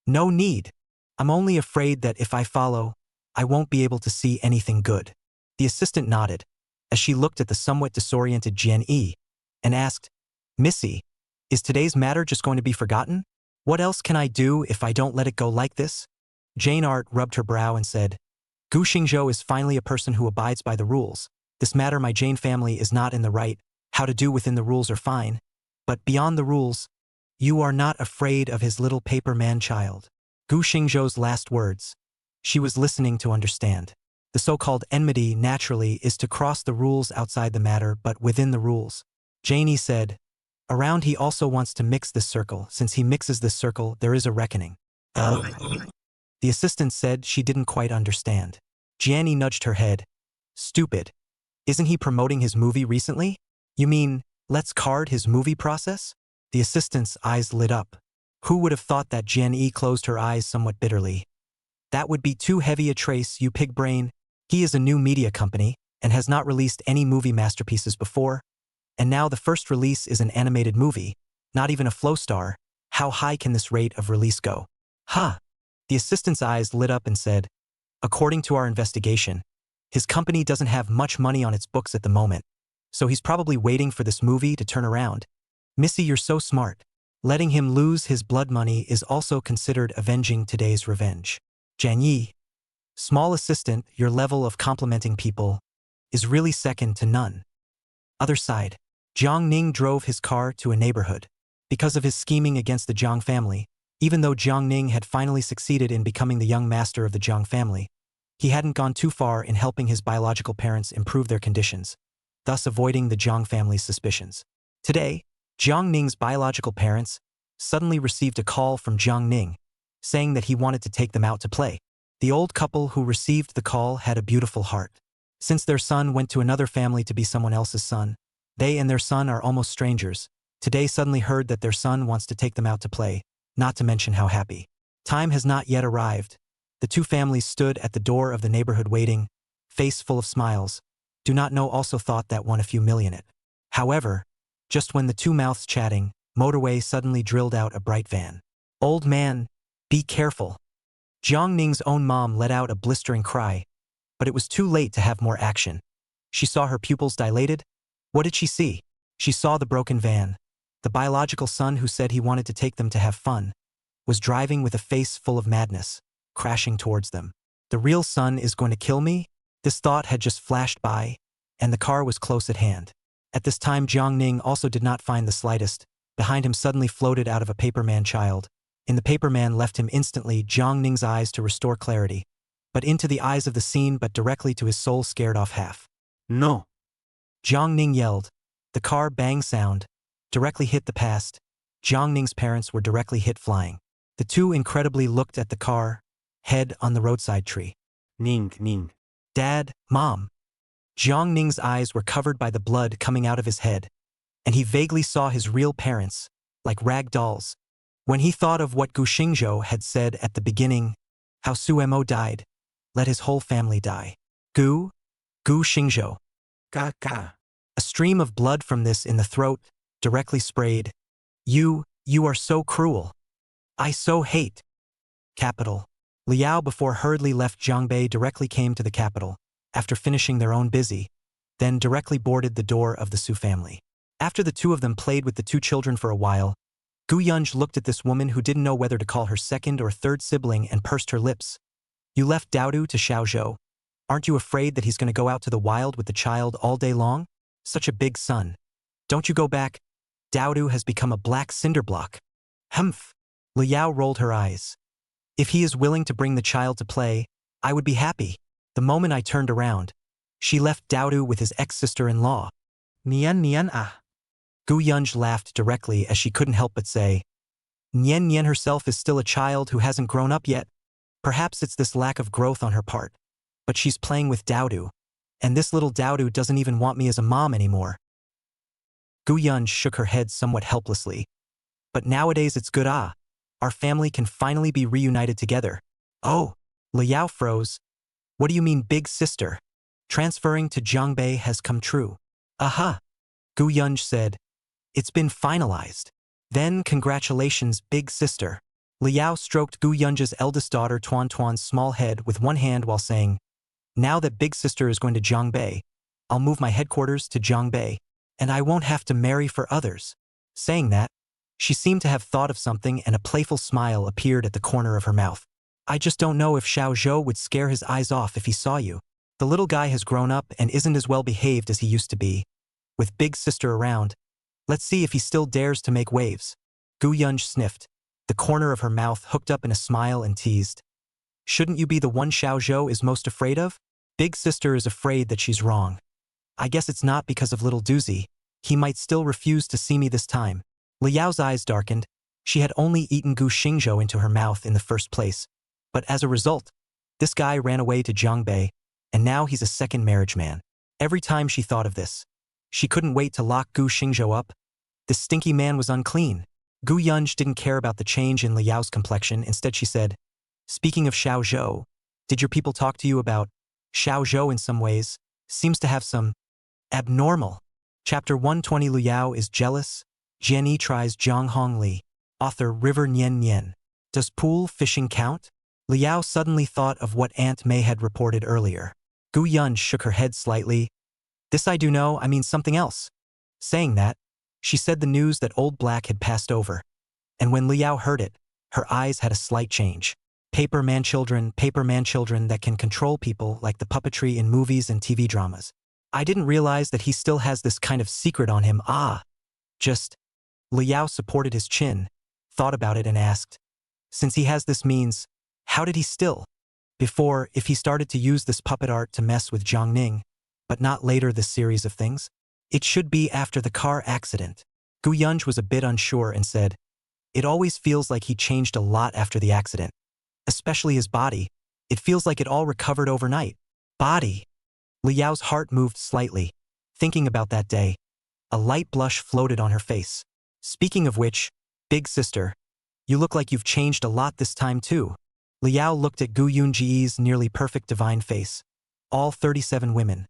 [SPEAKER 1] No need. I'm only afraid that if I follow, I won't be able to see anything good. The assistant nodded, as she looked at the somewhat disoriented Jian Yi, and asked, Missy, is today's matter just going to be forgotten? What else can I do if I don't let it go like this? Jane Art rubbed her brow and said, Gu Xingzhou is finally a person who abides by the rules. This matter my Jane family is not in the right. How to do within the rules are fine. But beyond the rules, you are not afraid of his little paper man-child. Gu Xingzhou's last words. She was listening to understand. The so-called enmity, naturally, is to cross the rules outside the matter but within the rules. Janie said, around he also wants to mix this circle. Since he mixes this circle, there is a reckoning. The assistant said she didn't quite understand. Jianni nudged her head. Stupid. Isn't he promoting his movie recently? You mean, let's card his movie process? The assistant's eyes lit up. Who would have thought that Jian-Yi closed her eyes somewhat bitterly? That would be too heavy a trace, you pig brain. He is a new media company, and has not released any movie masterpieces before. And now the first release is an animated movie, not even a flow star. How high can this rate of release go? Huh. The assistant's eyes lit up and said, according to our investigation, his company doesn't have much money on its books at the moment, so he's probably waiting for this movie to turn around. Missy, you're so smart. Letting him lose his blood money is also considered avenging today's revenge. Jian Yi, small assistant, your level of complimenting people is really second to none. Other side, Jiang Ning drove his car to a neighborhood. Because of his scheming against the Jiang family, even though Jiang Ning had finally succeeded in becoming the young master of the Jiang family, he hadn't gone too far in helping his biological parents improve their conditions, thus avoiding the Jiang family's suspicions. Today, Jiang Ning's biological parents suddenly received a call from Jiang Ning, saying that he wanted to take them out to play. The old couple who received the call had a beautiful heart. Since their son went to another family to be someone else's son, they and their son are almost strangers. Today suddenly heard that their son wants to take them out to play, not to mention how happy. Time has not yet arrived. The two families stood at the door of the neighborhood waiting, face full of smiles. Do not know also thought that won a few million it. However, just when the two mouths chatting, motorway suddenly drilled out a bright van. Old man, be careful. Jiang Ning's own mom let out a blistering cry, but it was too late to have more action. She saw her pupils dilated. What did she see? She saw the broken van. The biological son who said he wanted to take them to have fun was driving with a face full of madness, crashing towards them. The real son is going to kill me? This thought had just flashed by, and the car was close at hand. At this time Jiang Ning also did not find the slightest. Behind him suddenly floated out of a paperman child. In the paperman left him instantly Jiang Ning's eyes to restore clarity, but into the eyes of the scene but directly to his soul scared off half.
[SPEAKER 3] No.
[SPEAKER 1] Jiang Ning yelled. The car bang sound directly hit the past. Jiang Ning's parents were directly hit flying. The two incredibly looked at the car, head on the roadside tree.
[SPEAKER 3] Ning.
[SPEAKER 1] Dad, Mom. Jiang Ning's eyes were covered by the blood coming out of his head, and he vaguely saw his real parents, like rag dolls. When he thought of what Gu Xingzhou had said at the beginning, how Su Mo died, let his whole family die. Gu Xingzhou.
[SPEAKER 3] Ka.
[SPEAKER 1] A stream of blood from this in the throat, directly sprayed. You are so cruel. I so hate. Capital. Liao before hurriedly left Jiangbei directly came to the capital, after finishing their own busy, then directly boarded the door of the Su family. After the two of them played with the two children for a while, Gu Yunj looked at this woman who didn't know whether to call her second or third sibling and pursed her lips. You left Daodu to Xiaozhou. Aren't you afraid that he's going to go out to the wild with the child all day long? Such a big son. Don't you go back. Daodu has become a black cinder block. Humph. Liao rolled her eyes. If he is willing to bring the child to play, I would be happy. The moment I turned around, she left Daodu with his ex-sister-in-law. Nian ah. Gu Yunj laughed directly as she couldn't help but say, Nian herself is still a child who hasn't grown up yet. Perhaps it's this lack of growth on her part. But she's playing with Daodu, and this little Daodu doesn't even want me as a mom anymore. Gu Yunj shook her head somewhat helplessly. But nowadays it's good Our family can finally be reunited together. Oh, Liao froze. What do you mean big sister? Transferring to Jiangbei has come true. Aha. Gu Yunj said. It's been finalized. Then congratulations big sister. Liao stroked Gu Yunj's eldest daughter Tuan's small head with one hand while saying, Now that big sister is going to Jiangbei, I'll move my headquarters to Jiangbei, and I won't have to marry for others. Saying that, she seemed to have thought of something and a playful smile appeared at the corner of her mouth. I just don't know if Xiaozhou would scare his eyes off if he saw you. The little guy has grown up and isn't as well behaved as he used to be. With big sister around, let's see if he still dares to make waves. Gu Yunj sniffed, the corner of her mouth hooked up in a smile and teased. Shouldn't you be the one Xiaozhou is most afraid of? Big sister is afraid that she's wrong. I guess it's not because of little Doozy. He might still refuse to see me this time. Liao's eyes darkened. She had only eaten Gu Xingzhou into her mouth in the first place. But as a result, this guy ran away to Jiangbei, and now he's a second marriage man. Every time she thought of this, she couldn't wait to lock Gu Xingzhou up. This stinky man was unclean. Gu Yunj didn't care about the change in Liao's complexion. Instead she said, Speaking of Xiaozhou, did your people talk to you about Xiaozhou in some ways? Seems to have some abnormal. Chapter 120 Liao is jealous. Jianyi tries Zhang Hongli. Author River Nian. Does pool fishing count? Liao suddenly thought of what Aunt May had reported earlier. Gu Yunj shook her head slightly. This I do know, I mean something else. Saying that, she said the news that Old Black had passed over. And when Liao heard it, her eyes had a slight change. Paper man children that can control people like the puppetry in movies and TV dramas. I didn't realize that he still has this kind of secret on him. Liao supported his chin, thought about it and asked, since he has this means, how did he still? Before, if he started to use this puppet art to mess with Jiang Ning, but not later this series of things? It should be after the car accident. Gu Yunj was a bit unsure and said, It always feels like he changed a lot after the accident. Especially his body. It feels like it all recovered overnight. Body. Liao's heart moved slightly. Thinking about that day, a light blush floated on her face. Speaking of which, big sister, you look like you've changed a lot this time too. Liao looked at Gu Yunji's nearly perfect divine face. All 37 women.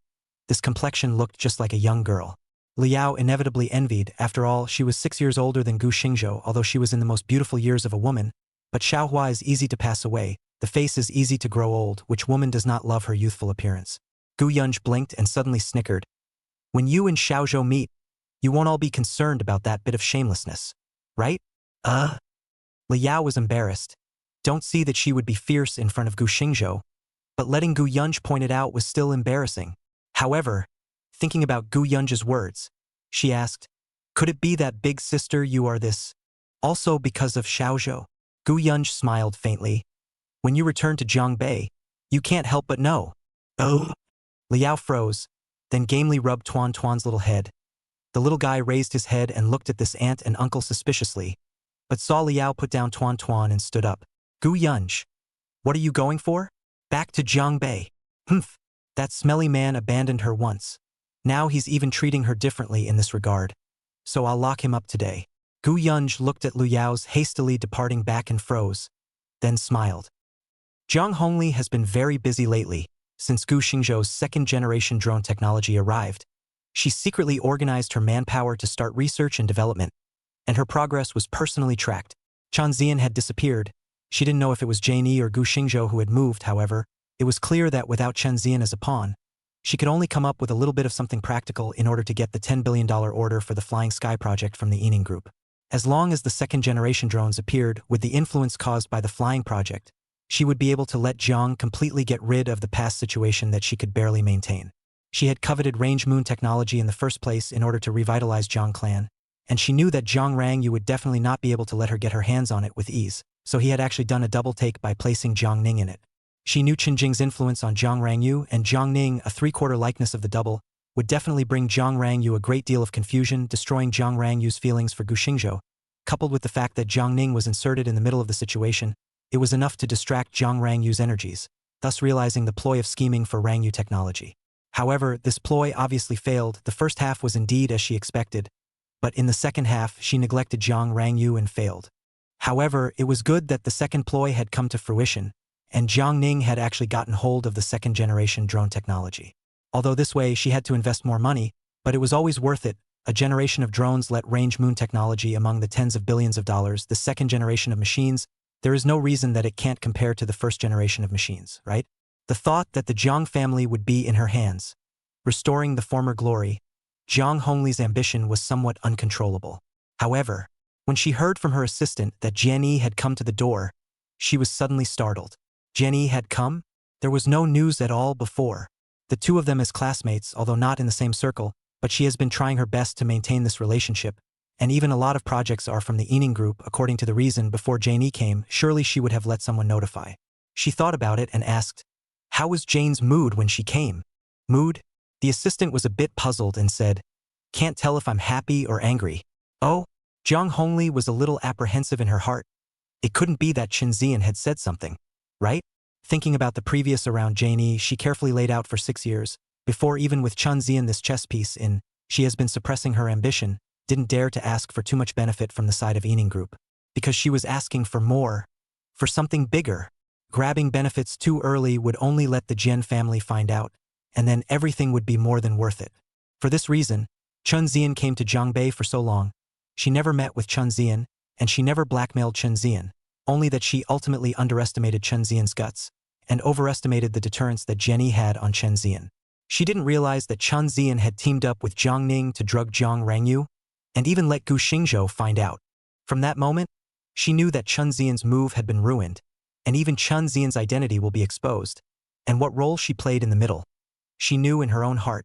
[SPEAKER 1] This complexion looked just like a young girl. Liao inevitably envied. After all, she was 6 years older than Gu Xingzhou, although she was in the most beautiful years of a woman. But Xiaohua is easy to pass away. The face is easy to grow old. Which woman does not love her youthful appearance? Gu Yunj blinked and suddenly snickered. When you and Xiaozhou meet, you won't all be concerned about that bit of shamelessness, right? Liao was embarrassed. Don't see that she would be fierce in front of Gu Xingzhou, but letting Gu Yunj point it out was still embarrassing. However, thinking about Gu Yunj's words, she asked, could it be that big sister you are this? Also because of Xiaozhou? Gu Yunj smiled faintly. When you return to Zhangbei, you can't help but know. Oh. Liao froze, then gamely rubbed Tuan Tuan's little head. The little guy raised his head and looked at this aunt and uncle suspiciously, but saw Liao put down Tuan Tuan and stood up. Gu Yunj, what are you going for? Back to Zhangbei. Humph, that smelly man abandoned her once. Now he's even treating her differently in this regard. So I'll lock him up today. Gu Yunj looked at Liao's hastily departing back and froze, then smiled. Zhang Hongli has been very busy lately, since Gu Xingzhou's second-generation drone technology arrived. She secretly organized her manpower to start research and development, and her progress was personally tracked. Chen Zian had disappeared. She didn't know if it was Jane Yi or Gu Xingzhou who had moved. However, it was clear that without Chen Zian as a pawn, she could only come up with a little bit of something practical in order to get the $10 billion order for the Flying Sky project from the Widening group. As long as the second-generation drones appeared with the influence caused by the Flying project, she would be able to let Zhang completely get rid of the past situation that she could barely maintain. She had coveted range moon technology in the first place in order to revitalize Zhang clan, and she knew that Zhang Rangyu would definitely not be able to let her get her hands on it with ease, so he had actually done a double take by placing Jiang Ning in it. She knew Qinjing's influence on Zhang Rangyu, and Jiang Ning, a three-quarter likeness of the double, would definitely bring Zhang Rangyu a great deal of confusion, destroying Zhang Rangyu's feelings for Gu Xingzhou. Coupled with the fact that Jiang Ning was inserted in the middle of the situation, it was enough to distract Zhang Rangyu's energies, thus realizing the ploy of scheming for Rangyu technology. However, this ploy obviously failed. The first half was indeed as she expected, but in the second half she neglected Zhang Rangyu and failed. However, it was good that the second ploy had come to fruition, and Jiang Ning had actually gotten hold of the second-generation drone technology. Although this way she had to invest more money, but it was always worth it. A generation of drones let range moon technology among the tens of billions of dollars. The second generation of machines, there is no reason that it can't compare to the first generation of machines, right? The thought that the Jiang family would be in her hands, restoring the former glory, Zhang Hongli's ambition was somewhat uncontrollable. However, when she heard from her assistant that Jenny had come to the door, she was suddenly startled. Jenny had come? There was no news at all before. The two of them as classmates, although not in the same circle, but she has been trying her best to maintain this relationship, and even a lot of projects are from the Widening group. According to the reason before Janie came, surely she would have let someone notify. She thought about it and asked, how was Jane's mood when she came? Mood? The assistant was a bit puzzled and said, can't tell if I'm happy or angry. Oh? Zhang Hongli was a little apprehensive in her heart. It couldn't be that Chen Zian had said something, right? Thinking about the previous around Janie she carefully laid out for 6 years, before even with Chen Zian this chess piece in, she has been suppressing her ambition, didn't dare to ask for too much benefit from the side of Widening group, because she was asking for more, for something bigger. Grabbing benefits too early would only let the Jian family find out, and then everything would be more than worth it. For this reason, Chen Zian came to Zhangbei for so long. She never met with Chen Zian, and she never blackmailed Chen Zian, only that she ultimately underestimated Chen Zian's guts, and overestimated the deterrence that Jenny had on Chen Zian. She didn't realize that Chen Zian had teamed up with Jiang Ning to drug Zhang Rangyu, and even let Gu Xingzhou find out. From that moment, she knew that Chen Zian's move had been ruined, and even Chen Zian's identity will be exposed, and what role she played in the middle. She knew in her own heart.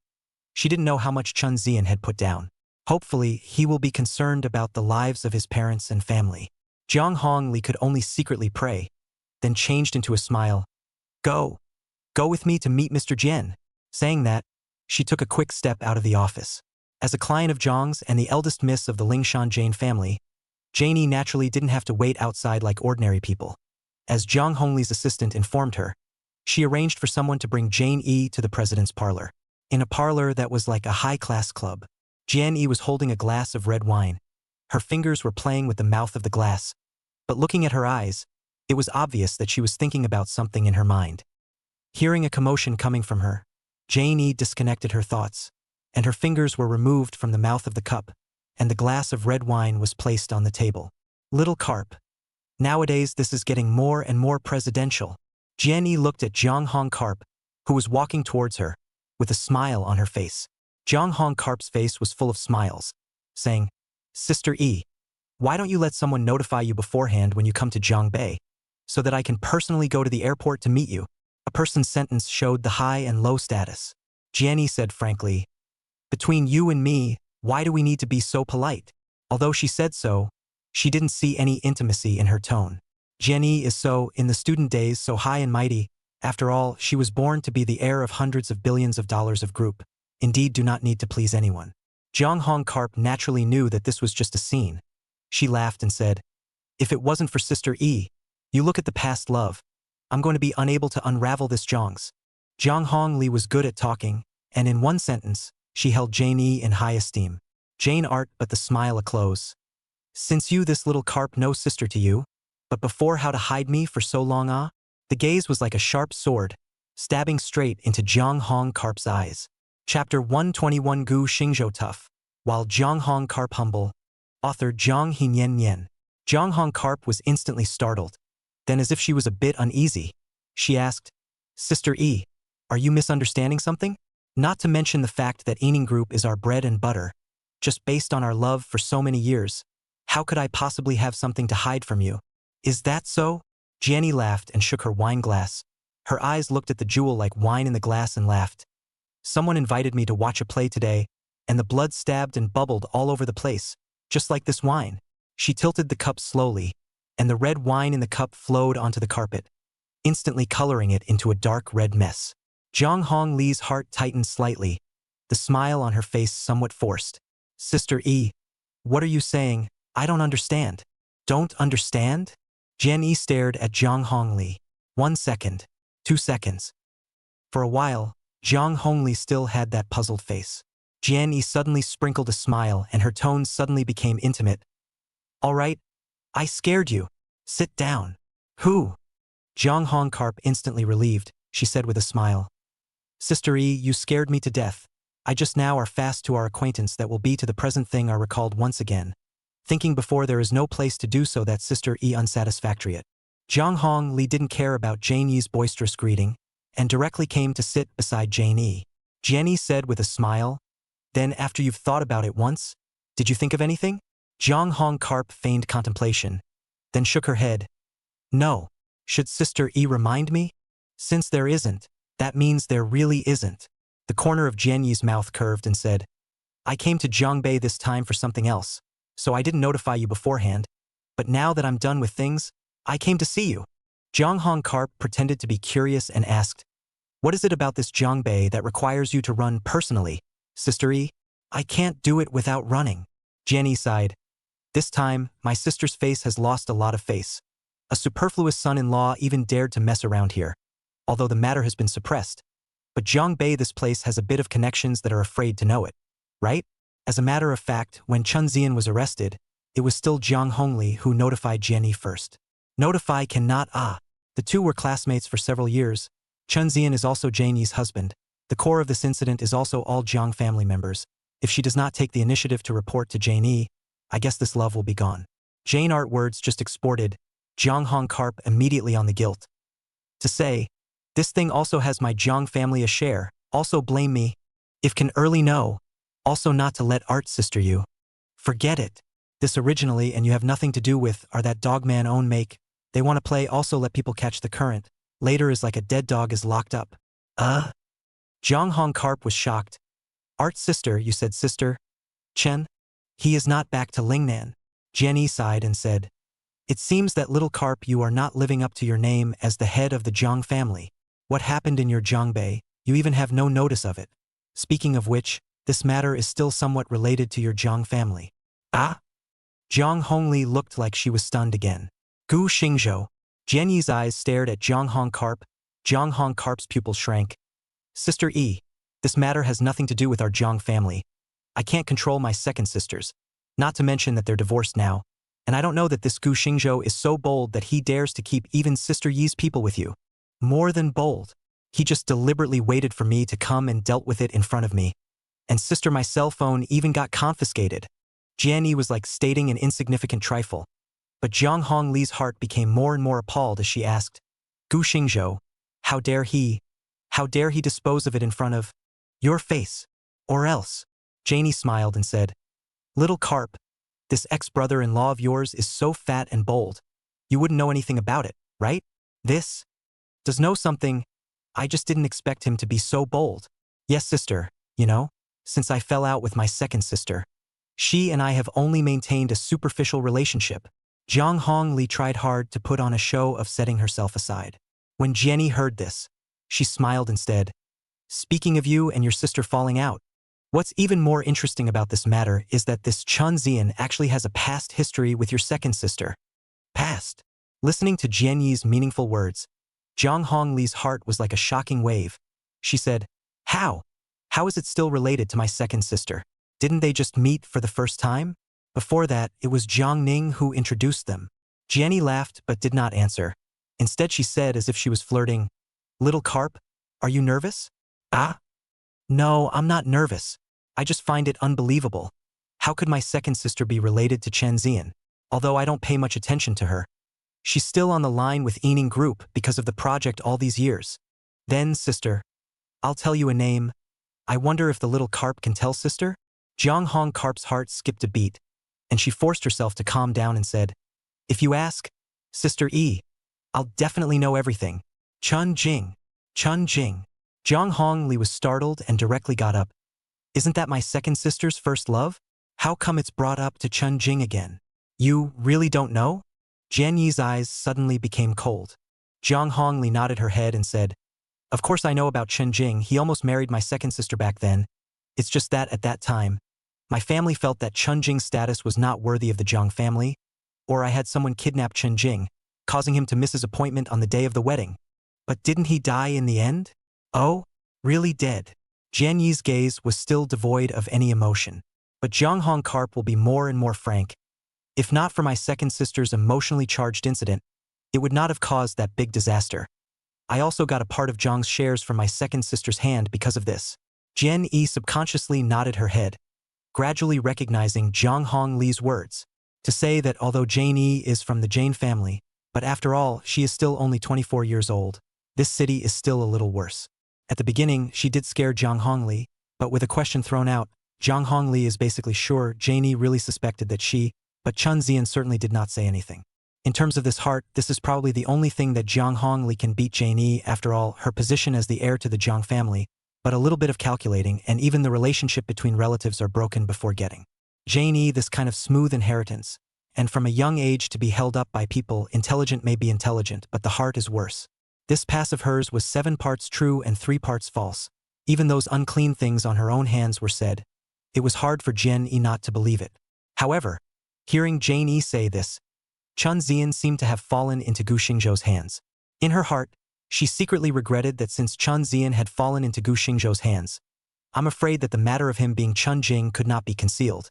[SPEAKER 1] She didn't know how much Chen Zian had put down. Hopefully, he will be concerned about the lives of his parents and family. Zhang Hongli could only secretly pray, then changed into a smile. Go. Go with me to meet Mr. Jian. Saying that, she took a quick step out of the office. As a client of Zhang's and the eldest miss of the Lingshan Jane family, Janie naturally didn't have to wait outside like ordinary people. As Jang Hongli's assistant informed her, she arranged for someone to bring Jane E to the president's parlor. In a parlor that was like a high-class club, Jane E was holding a glass of red wine. Her fingers were playing with the mouth of the glass, but looking at her eyes, it was obvious that she was thinking about something in her mind. Hearing a commotion coming from her, Jane E disconnected her thoughts, and her fingers were removed from the mouth of the cup, and the glass of red wine was placed on the table. Little carp. Nowadays this is getting more and more presidential. Jane E looked at Jong Hong Carp, who was walking towards her, with a smile on her face. Jong Hong Carp's face was full of smiles, saying, "Sister E, why don't you let someone notify you beforehand when you come to Zhongbei, so that I can personally go to the airport to meet you?" A person's sentence showed the high and low status. Jianyi said frankly, "Between you and me, why do we need to be so polite?" Although she said so, she didn't see any intimacy in her tone. Jianyi is so, in the student days, so high and mighty. After all, she was born to be the heir of hundreds of billions of dollars of group. Indeed, do not need to please anyone. Jong Hong Carp naturally knew that this was just a scene. She laughed and said, "If it wasn't for Sister E, you look at the past love. I'm going to be unable to unravel this Jongs." Jong Hong Lee was good at talking, and in one sentence, she held Jane E in high esteem. Jane Art but the smile a close. "Since you this little carp no sister to you, but before how to hide me for so long ah?" The gaze was like a sharp sword, stabbing straight into Jong Hong Carp's eyes. Chapter 121 Gu Xingzhou Tough. While Jong Hong Carp humble. Author Zhang Hinyan Yan. Jong Hong Carp was instantly startled. Then as if she was a bit uneasy, she asked, "Sister E, are you misunderstanding something? Not to mention the fact that Ening Group is our bread and butter. Just based on our love for so many years, how could I possibly have something to hide from you? Is that so?" Jenny laughed and shook her wine glass. Her eyes looked at the jewel like wine in the glass and laughed. "Someone invited me to watch a play today, and the blood stabbed and bubbled all over the place, just like this wine." She tilted the cup slowly, and the red wine in the cup flowed onto the carpet, instantly coloring it into a dark red mess. Jong Hong Lee's heart tightened slightly, the smile on her face somewhat forced. "Sister E, what are you saying? I don't understand." "Don't understand?" Jian Yi stared at Zhang Hongli. 1 second. 2 seconds. For a while, Zhang Hongli still had that puzzled face. Jian Yi suddenly sprinkled a smile and her tone suddenly became intimate. "All right, I scared you. Sit down." "Who?" Zhang Hong Carp instantly relieved, she said with a smile. "Sister E, you scared me to death. I just now are fast to our acquaintance that will be to the present thing are recalled once again. Thinking before there is no place to do so that Sister E unsatisfactory it." Zhang Hong Li didn't care about Jane Yi's boisterous greeting, and directly came to sit beside Jane E. Jenny said with a smile, "Then after you've thought about it once, did you think of anything?" Zhang Hong Carp feigned contemplation, then shook her head. "No. Should Sister E remind me? Since there isn't, that means there really isn't." The corner of Jian Yi's mouth curved and said, "I came to Zhongbei this time for something else, so I didn't notify you beforehand. But now that I'm done with things, I came to see you." Zhang Hong Carp pretended to be curious and asked, "What is it about this Zhongbei that requires you to run personally, Sister E?" "I can't do it without running." Jian Yi sighed. "This time, my sister's face has lost a lot of face. A superfluous son-in-law even dared to mess around here, although the matter has been suppressed. But Zhongbei, this place has a bit of connections that are afraid to know it, right?" As a matter of fact, when Chun Zian was arrested, it was still Jiang Hongli who notified Jian Yi first. Notify cannot The two were classmates for several years. Chun Zian is also Jian Yi's husband. The core of this incident is also all Jiang family members. If she does not take the initiative to report to Jian Yi, I guess this love will be gone. Jane Art words just exported, Jiang Hong Carp immediately on the guilt. To say, "This thing also has my Jiang family a share, also blame me. If can early know. Also not to let Art sister you. Forget it. This originally and you have nothing to do with are that dogman own make. They want to play also let people catch the current. Later is like a dead dog is locked up." Jiang Hong Carp was shocked. "Art's sister, you said sister? Chen? He is not back to Lingnan." Jenny sighed and said, "It seems that little Carp you are not living up to your name as the head of the Jiang family. What happened in your Zhongbei, you even have no notice of it. Speaking of which, this matter is still somewhat related to your Jiang family." Jiang Hongli looked like she was stunned again. Gu Xingzhou. Jian Yi's eyes stared at Jiang Hong Carp. Jiang Hong Carp's pupils shrank. Sister E, this matter has nothing to do with our Jiang family. I can't control my second sisters. Not to mention that they're divorced now. And I don't know that this Gu Xingzhou is so bold that he dares to keep even Sister Yi's people with you. More than bold. He just deliberately waited for me to come and dealt with it in front of me. And sister, my cell phone even got confiscated. Jian Yi was like stating an insignificant trifle. But Jiang Hongli's heart became more and more appalled as she asked, Gu Xingzhou, how dare he dispose of it in front of your face? Or else? Janie smiled and said, Little Carp, this ex-brother-in-law of yours is so fat and bold. You wouldn't know anything about it, right? This does know something. I just didn't expect him to be so bold. Yes, sister, you know, since I fell out with my second sister. She and I have only maintained a superficial relationship. Jiang Hongli tried hard to put on a show of setting herself aside. When Jenny heard this, she smiled instead. Speaking of you and your sister falling out, what's even more interesting about this matter is that this Chun Zian actually has a past history with your second sister. Past. Listening to Jian Yi's meaningful words, Jiang Hongli's heart was like a shocking wave. She said, How? How is it still related to my second sister? Didn't they just meet for the first time? Before that, it was Jiang Ning who introduced them. Jian laughed but did not answer. Instead she said as if she was flirting, Little Carp, are you nervous? Ah? No, I'm not nervous. I just find it unbelievable. How could my second sister be related to Chen Zian? Although I don't pay much attention to her. She's still on the line with Ening Group because of the project all these years. Then, sister, I'll tell you a name. I wonder if the little Carp can tell sister? Jiang Hong Carp's heart skipped a beat, and she forced herself to calm down and said, If you ask, Sister E, I'll definitely know everything. Chun Jing. Chun Jing. Jiang Hongli was startled and directly got up. Isn't that my second sister's first love? How come it's brought up to Chun Jing again? You really don't know? Jian Yi's eyes suddenly became cold. Jiang Hongli nodded her head and said, Of course I know about Chen Jing. He almost married my second sister back then. It's just that at that time, my family felt that Chun Jing's status was not worthy of the Jiang family, or I had someone kidnap Chen Jing, causing him to miss his appointment on the day of the wedding. But didn't he die in the end? Oh, really dead? Jian Yi's gaze was still devoid of any emotion. But Jiang Hong Carp will be more and more frank. If not for my second sister's emotionally charged incident, it would not have caused that big disaster. I also got a part of Jiang's shares from my second sister's hand because of this. Jian Yi subconsciously nodded her head, gradually recognizing Jiang Hongli's words, to say that although Jane Yi is from the Jane family, but after all, she is still only 24 years old, this city is still a little worse. At the beginning, she did scare Jiang Hongli, but with a question thrown out, Jiang Hongli is basically sure Jane Yi really suspected that but Chun Zian certainly did not say anything. In terms of this heart, this is probably the only thing that Jiang Hongli can beat Jane Yi. After all, her position as the heir to the Jiang family, but a little bit of calculating and even the relationship between relatives are broken before getting Jane Yi this kind of smooth inheritance, and from a young age to be held up by people. Intelligent may be intelligent, but the heart is worse. This past of hers was 7 parts true and 3 parts false. Even those unclean things on her own hands were said. It was hard for Jian Yi not to believe it. However, hearing Jane Yi say this, Chun Zian seemed to have fallen into Gu Xingzhou's hands. In her heart, she secretly regretted that since Chun Zian had fallen into Gu Xingzhou's hands, I'm afraid that the matter of him being Chun Jing could not be concealed.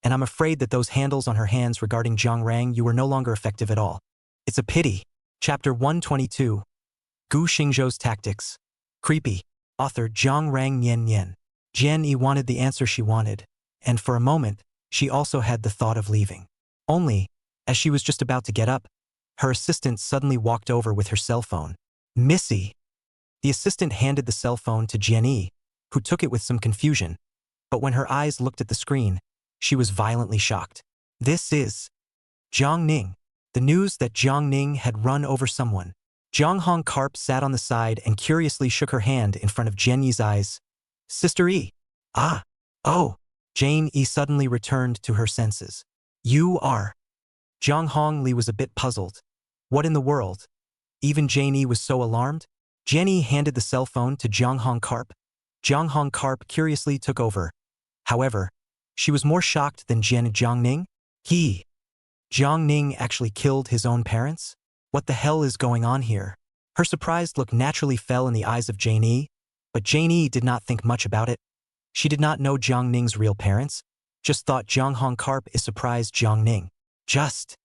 [SPEAKER 1] And I'm afraid that those handles on her hands regarding Jiang Rang you were no longer effective at all. It's a pity. Chapter 122. Gu Xingzhou's Tactics. Creepy. Author Jiang Rang Nian Nian. Jian Yi wanted the answer she wanted, and for a moment, she also had the thought of leaving. Only, as she was just about to get up, her assistant suddenly walked over with her cell phone. Missy. The assistant handed the cell phone to Jian Yi, who took it with some confusion, but when her eyes looked at the screen, she was violently shocked. This is Jiang Ning. The news that Jiang Ning had run over someone. Jiang Hong Carp sat on the side and curiously shook her hand in front of Jian Yi's eyes. Sister E. Ah. Oh. Jane E suddenly returned to her senses. You are. Jiang Hongli was a bit puzzled. What in the world? Even Jane E was so alarmed? Jian Yi handed the cell phone to Jiang Hong Carp. Jiang Hong Carp curiously took over. However, she was more shocked than Jiang Ning. He. Jiang Ning actually killed his own parents? What the hell is going on here? Her surprised look naturally fell in the eyes of Jane E, but Jane E did not think much about it. She did not know Jiang Ning's real parents, just thought Jiang Hong Karp is surprised Jiang Ning. Just.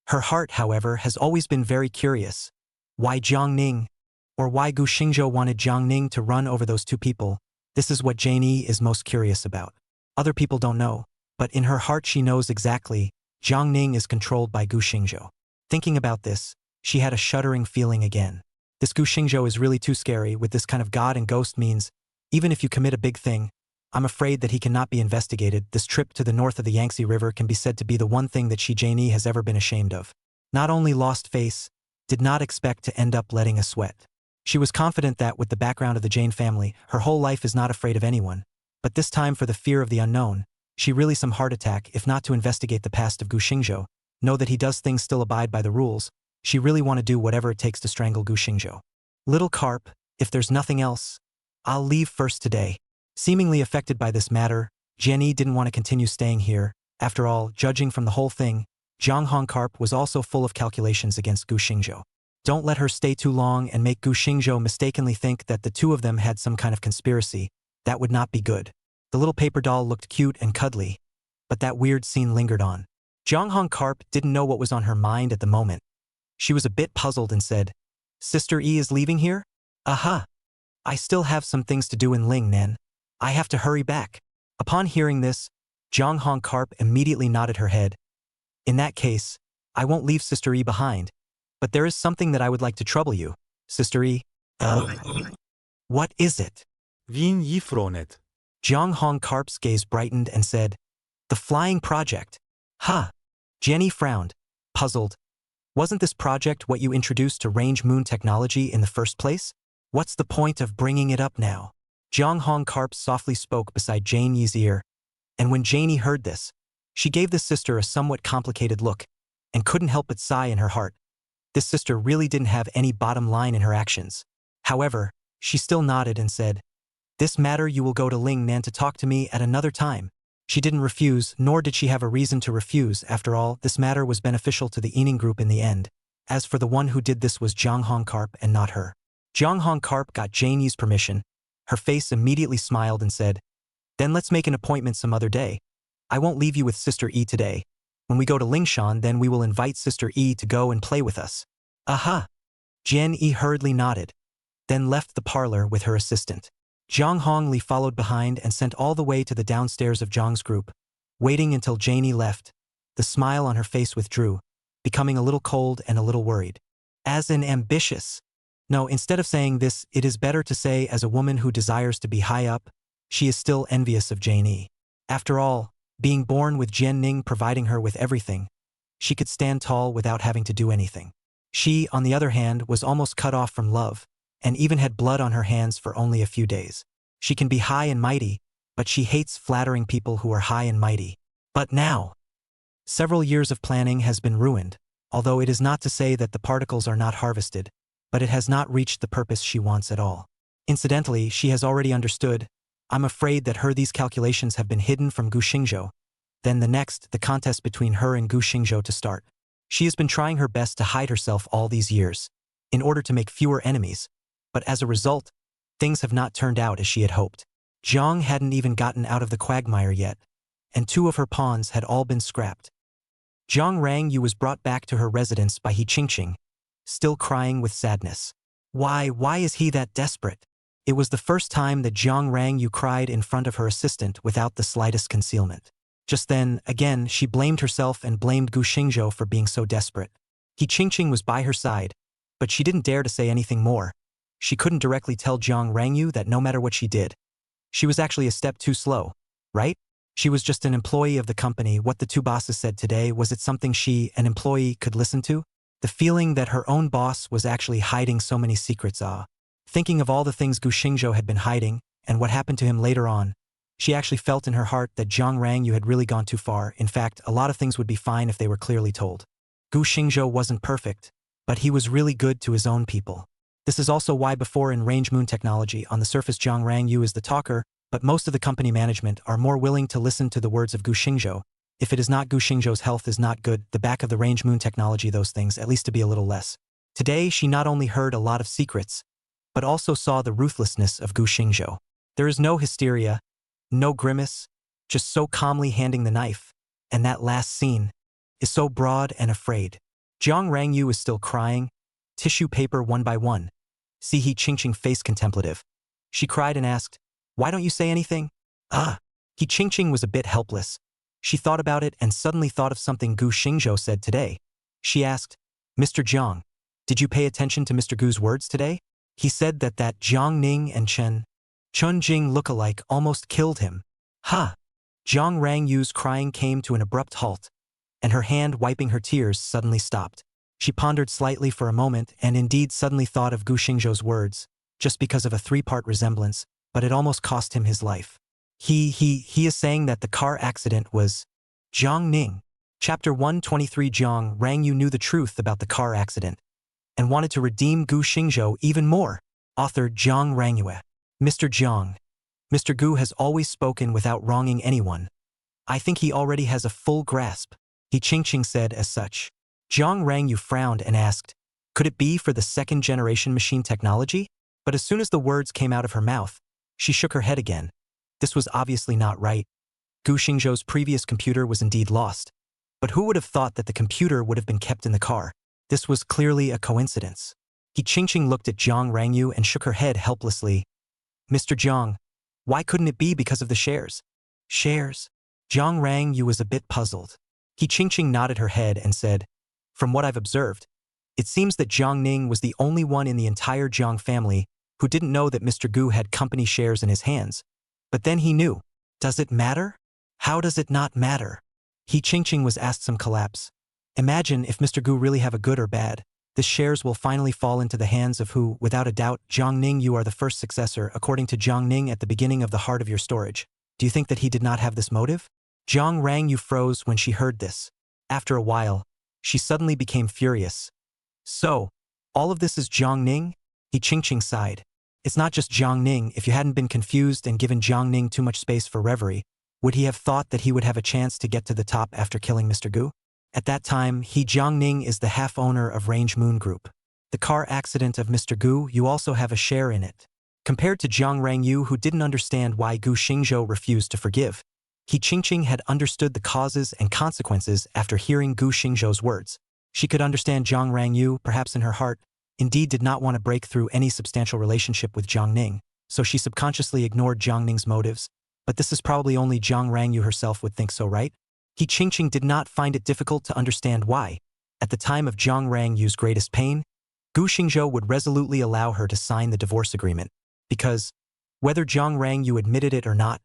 [SPEAKER 1] Her heart, however, has always been very curious. Why Jiang Ning? Or why Gu Xingzhou wanted Jiang Ning to run over those two people? This is what Jane E is most curious about. Other people don't know, but in her heart she knows exactly Jiang Ning is controlled by Gu Xingzhou. Thinking about this, she had a shuddering feeling again. This Gu Xingzhou is really too scary. With this kind of god and ghost means, even if you commit a big thing, I'm afraid that he cannot be investigated. This trip to the north of the Yangtze River can be said to be the one thing that Jane E has ever been ashamed of. Not only lost face, did not expect to end up letting a sweat. She was confident that with the background of the Jane family, her whole life is not afraid of anyone. But this time for the fear of the unknown, she really some heart attack if not to investigate the past of Gu Xingzhou, know that he does things still abide by the rules, she really want to do whatever it takes to strangle Gu Xingzhou. Little Carp, if there's nothing else, I'll leave first today. Seemingly affected by this matter, Jenny didn't want to continue staying here. After all, judging from the whole thing, Jiang Hong Karp was also full of calculations against Gu Xingzhou. Don't let her stay too long and make Gu Xingzhou mistakenly think that the two of them had some kind of conspiracy. That would not be good. The little paper doll looked cute and cuddly, but that weird scene lingered on. Jiang Hong Karp didn't know what was on her mind at the moment. She was a bit puzzled and said, Sister E is leaving here? Aha! I still have some things to do in Lingnan. I have to hurry back. Upon hearing this, Jiang Hong Karp immediately nodded her head. In that case, I won't leave Sister E behind. But there is something that I would like to trouble you, Sister E. What is it?
[SPEAKER 3] Vin ifronet.
[SPEAKER 1] Jiang Hong Karp's gaze brightened and said, The flying project. Ha! Jenny frowned, puzzled. Wasn't this project what you introduced to range moon technology in the first place? What's the point of bringing it up now? Jiang Hong Karp softly spoke beside Jane Yi's ear, and when Janie heard this, she gave the sister a somewhat complicated look, and couldn't help but sigh in her heart. This sister really didn't have any bottom line in her actions. However, she still nodded and said, This matter you will go to Lingnan to talk to me at another time. She didn't refuse, nor did she have a reason to refuse. After all, this matter was beneficial to the Yining group in the end. As for the one who did this was Jiang Hong Karp and not her. Jiang Hong Karp got Janie's permission. Her face immediately smiled and said, Then let's make an appointment some other day. I won't leave you with Sister E today. When we go to Lingshan, then we will invite Sister E to go and play with us. Aha! Jian E hurriedly nodded, then left the parlor with her assistant. Jiang Hongli followed behind and sent all the way to the downstairs of Jiang's group. Waiting until Janie left, the smile on her face withdrew, becoming a little cold and a little worried. As an ambitious. No, instead of saying this, it is better to say as a woman who desires to be high up, she is still envious of Janie. After all, being born with Jian Ning providing her with everything, she could stand tall without having to do anything. She, on the other hand, was almost cut off from love, and even had blood on her hands for only a few days. She can be high and mighty, but she hates flattering people who are high and mighty. But now, several years of planning has been ruined, although it is not to say that the particles are not harvested, but it has not reached the purpose she wants at all. Incidentally, she has already understood. I'm afraid that these calculations have been hidden from Gu Xingzhou. Then the contest between her and Gu Xingzhou to start. She has been trying her best to hide herself all these years, in order to make fewer enemies, but as a result, things have not turned out as she had hoped. Jiang hadn't even gotten out of the quagmire yet, and 2 of her pawns had all been scrapped. Jiang Rangyu was brought back to her residence by He Qingqing, still crying with sadness. Why is he that desperate? It was the first time that Jiang Rangyu cried in front of her assistant without the slightest concealment. Just then, again, she blamed herself and blamed Gu Xingzhou for being so desperate. He Qingqing was by her side, but she didn't dare to say anything more. She couldn't directly tell Jiang Rangyu that no matter what she did, she was actually a step too slow, right? She was just an employee of the company. What the 2 bosses said today, was it something she, an employee, could listen to? The feeling that her own boss was actually hiding so many secrets. Thinking of all the things Gu Xingzhou had been hiding, and what happened to him later on, she actually felt in her heart that Jiang Rangyu had really gone too far. In fact, a lot of things would be fine if they were clearly told. Gu Xingzhou wasn't perfect, but he was really good to his own people. This is also why before in range moon technology, on the surface Jiang Rangyu is the talker, but most of the company management are more willing to listen to the words of Gu Xingzhou, If it is not Gu Xingzhou's health is not good, the back of the range moon technology those things, at least to be a little less. Today she not only heard a lot of secrets, but also saw the ruthlessness of Gu Xingzhou. There is no hysteria, no grimace, just so calmly handing the knife, and that last scene is so broad and afraid. Jiang Rangyu is still crying, tissue paper one by one. See he Qingqing face contemplative. She cried and asked, "Why don't you say anything?" He Qingqing was a bit helpless. She thought about it and suddenly thought of something Gu Xingzhou said today. She asked, "Mr. Jiang, did you pay attention to Mr. Gu's words today? He said that Jiang Ning and Chun Jing look-alike almost killed him." Jiang Rangyu's crying came to an abrupt halt, and her hand wiping her tears suddenly stopped. She pondered slightly for a moment and indeed suddenly thought of Gu Xingzhou's words, just because of a three-part resemblance, but it almost cost him his life. He is saying that the car accident was Jiang Ning. Chapter 123. Jiang Rangyu knew the truth about the car accident and wanted to redeem Gu Xingzhou even more. Author Jiang Rangyue. Mr. Jiang. Mr. Gu has always spoken without wronging anyone. I think he already has a full grasp. He Qingqing said as such. Jiang Rangyu frowned and asked, could it be for the second-generation machine technology? But as soon as the words came out of her mouth, she shook her head again. This was obviously not right. Gu Xingzhou's previous computer was indeed lost. But who would have thought that the computer would have been kept in the car? This was clearly a coincidence. He Qingqing looked at Jiang Rangyu and shook her head helplessly. Mr. Jiang, why couldn't it be because of the shares? Shares? Jiang Rangyu was a bit puzzled. He Qingqing nodded her head and said, from what I've observed, it seems that Jiang Ning was the only one in the entire Jiang family who didn't know that Mr. Gu had company shares in his hands. But then he knew. Does it matter? How does it not matter? He Qingqing was asked some collapse. Imagine if Mr. Gu really have a good or bad. The shares will finally fall into the hands of who, without a doubt, Jiang Ning. You are the first successor, according to Jiang Ning at the beginning of the heart of your storage. Do you think that he did not have this motive? Jiang Rangyu froze when she heard this. After a while, she suddenly became furious. So, all of this is Jiang Ning? He Qingqing sighed. It's not just Jiang Ning. If you hadn't been confused and given Jiang Ning too much space for reverie, would he have thought that he would have a chance to get to the top after killing Mr. Gu? At that time, Jiang Ning is the half-owner of Range Moon Group. The car accident of Mr. Gu, you also have a share in it. Compared to Jiang Rangyu, who didn't understand why Gu Xingzhou refused to forgive, He Qingqing had understood the causes and consequences after hearing Gu Xingzhou's words. She could understand Jiang Rangyu, perhaps in her heart, indeed did not want to break through any substantial relationship with Jiang Ning, so she subconsciously ignored Jiang Ning's motives. But this is probably only Jiang Rangyu herself would think so, right? He Qingqing did not find it difficult to understand why. At the time of Jiang Rangyu's greatest pain, Gu Xingzhou would resolutely allow her to sign the divorce agreement, because, whether Jiang Rangyu admitted it or not,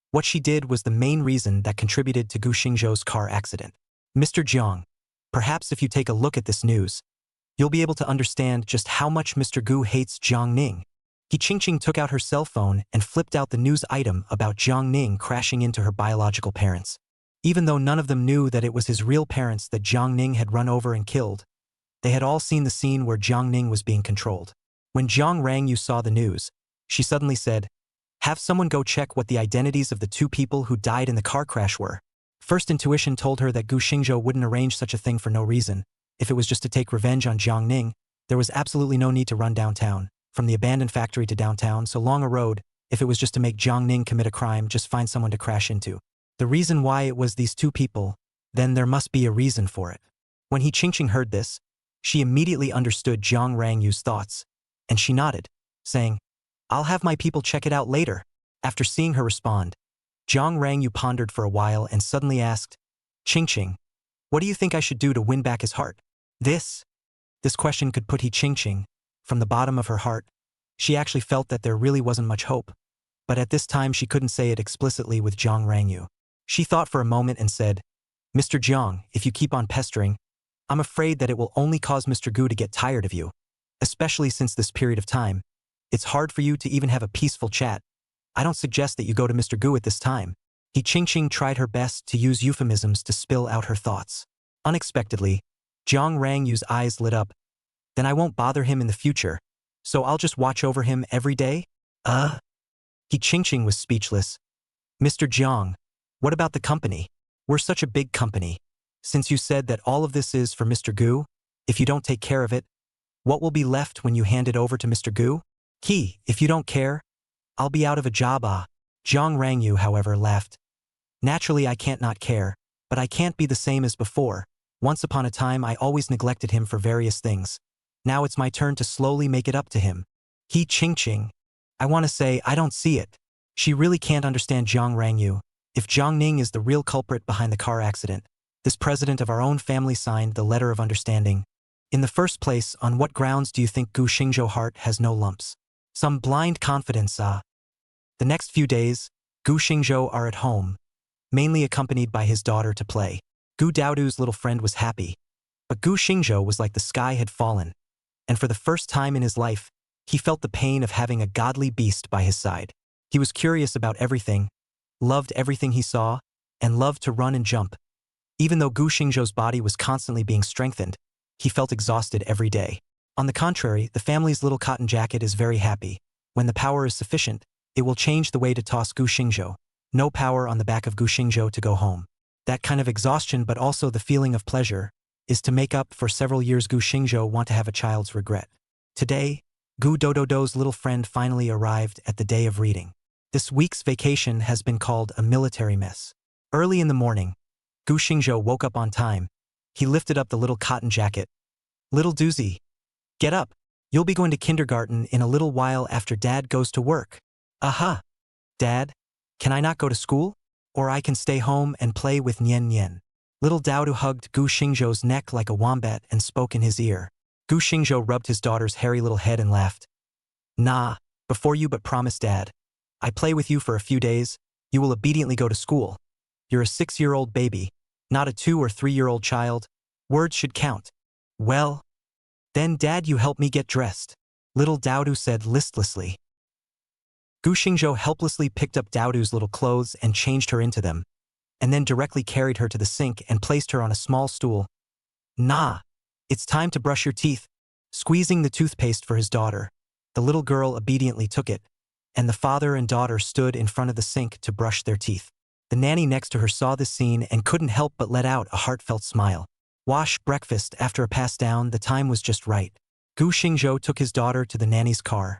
[SPEAKER 1] what she did was the main reason that contributed to Gu Xingzhou's car accident. Mr. Jiang, perhaps if you take a look at this news, you'll be able to understand just how much Mr. Gu hates Jiang Ning. He Qingqing took out her cell phone and flipped out the news item about Jiang Ning crashing into her biological parents. Even though none of them knew that it was his real parents that Jiang Ning had run over and killed, they had all seen the scene where Jiang Ning was being controlled. When Jiang Rangyu saw the news, she suddenly said, "Have someone go check what the identities of the two people who died in the car crash were." First intuition told her that Gu Xingzhou wouldn't arrange such a thing for no reason. If it was just to take revenge on Jiang Ning, there was absolutely no need to run downtown. From the abandoned factory to downtown, so long a road. If it was just to make Jiang Ning commit a crime, just find someone to crash into. The reason why it was these two people, then there must be a reason for it. When He Qingqing heard this, she immediately understood Jiang Rangyu's thoughts, and she nodded, saying, "I'll have my people check it out later." After seeing her respond, Jiang Rangyu pondered for a while and suddenly asked, "Qingqing, what do you think I should do to win back his heart?" This question could put He Qingqing, from the bottom of her heart. She actually felt that there really wasn't much hope, but at this time she couldn't say it explicitly with Jiang Rangyu. She thought for a moment and said, "Mr. Jiang, if you keep on pestering, I'm afraid that it will only cause Mr. Gu to get tired of you, especially since this period of time. It's hard for you to even have a peaceful chat. I don't suggest that you go to Mr. Gu at this time." He Qingqing tried her best to use euphemisms to spill out her thoughts. Unexpectedly, Jiang Rangyu's eyes lit up. "Then I won't bother him in the future, so I'll just watch over him every day?" He Qingqing was speechless. "Mr. Jiang, what about the company? We're such a big company. Since you said that all of this is for Mr. Gu, if you don't take care of it, what will be left when you hand it over to Mr. Gu? If you don't care, I'll be out of a job. Jiang Rangyu, however, laughed. Naturally, I can't not care, but I can't be the same as before. Once upon a time, I always neglected him for various things. Now it's my turn to slowly make it up to him. Ching. I want to say I don't see it. She really can't understand Jiang Rangyu. If Jiang Ning is the real culprit behind the car accident, this president of our own family signed the letter of understanding. In the first place, on what grounds do you think Gu Xingzhou heart has no lumps? Some blind confidence. The next few days, Gu Xingzhou are at home, mainly accompanied by his daughter to play. Gu Daodu's little friend was happy, but Gu Xingzhou was like the sky had fallen, and for the first time in his life, he felt the pain of having a godly beast by his side. He was curious about everything, loved everything he saw, and loved to run and jump. Even though Gu Xingzhou's body was constantly being strengthened, he felt exhausted every day. On the contrary, the family's little cotton jacket is very happy. When the power is sufficient, it will change the way to toss Gu Xingzhou. No power on the back of Gu Xingzhou to go home. That kind of exhaustion, but also the feeling of pleasure, is to make up for several years Gu Xingzhou want to have a child's regret. Today, Gu Dododo's little friend finally arrived at the day of reading. This week's vacation has been called a military mess. Early in the morning, Gu Xingzhou woke up on time. He lifted up the little cotton jacket. Little doozy, get up. You'll be going to kindergarten in a little while after Dad goes to work. Aha! Dad, can I not go to school? Or I can stay home and play with Nian Nian. Little Daodu hugged Gu Xingzhou's neck like a wombat and spoke in his ear. Gu Xingzhou rubbed his daughter's hairy little head and laughed. Nah, before you but promise Dad. I play with you for a few days, you will obediently go to school. You're a 6-year-old baby, not a 2 or 3-year-old child. Words should count. Well, then Dad, you help me get dressed. Little Daodu said listlessly. Gu Xingzhou helplessly picked up Daodu's little clothes and changed her into them, and then directly carried her to the sink and placed her on a small stool. Nah, it's time to brush your teeth. Squeezing the toothpaste for his daughter, the little girl obediently took it, and the father and daughter stood in front of the sink to brush their teeth. The nanny next to her saw this scene and couldn't help but let out a heartfelt smile. Wash breakfast after a pass down, the time was just right. Gu Xingzhou took his daughter to the nanny's car,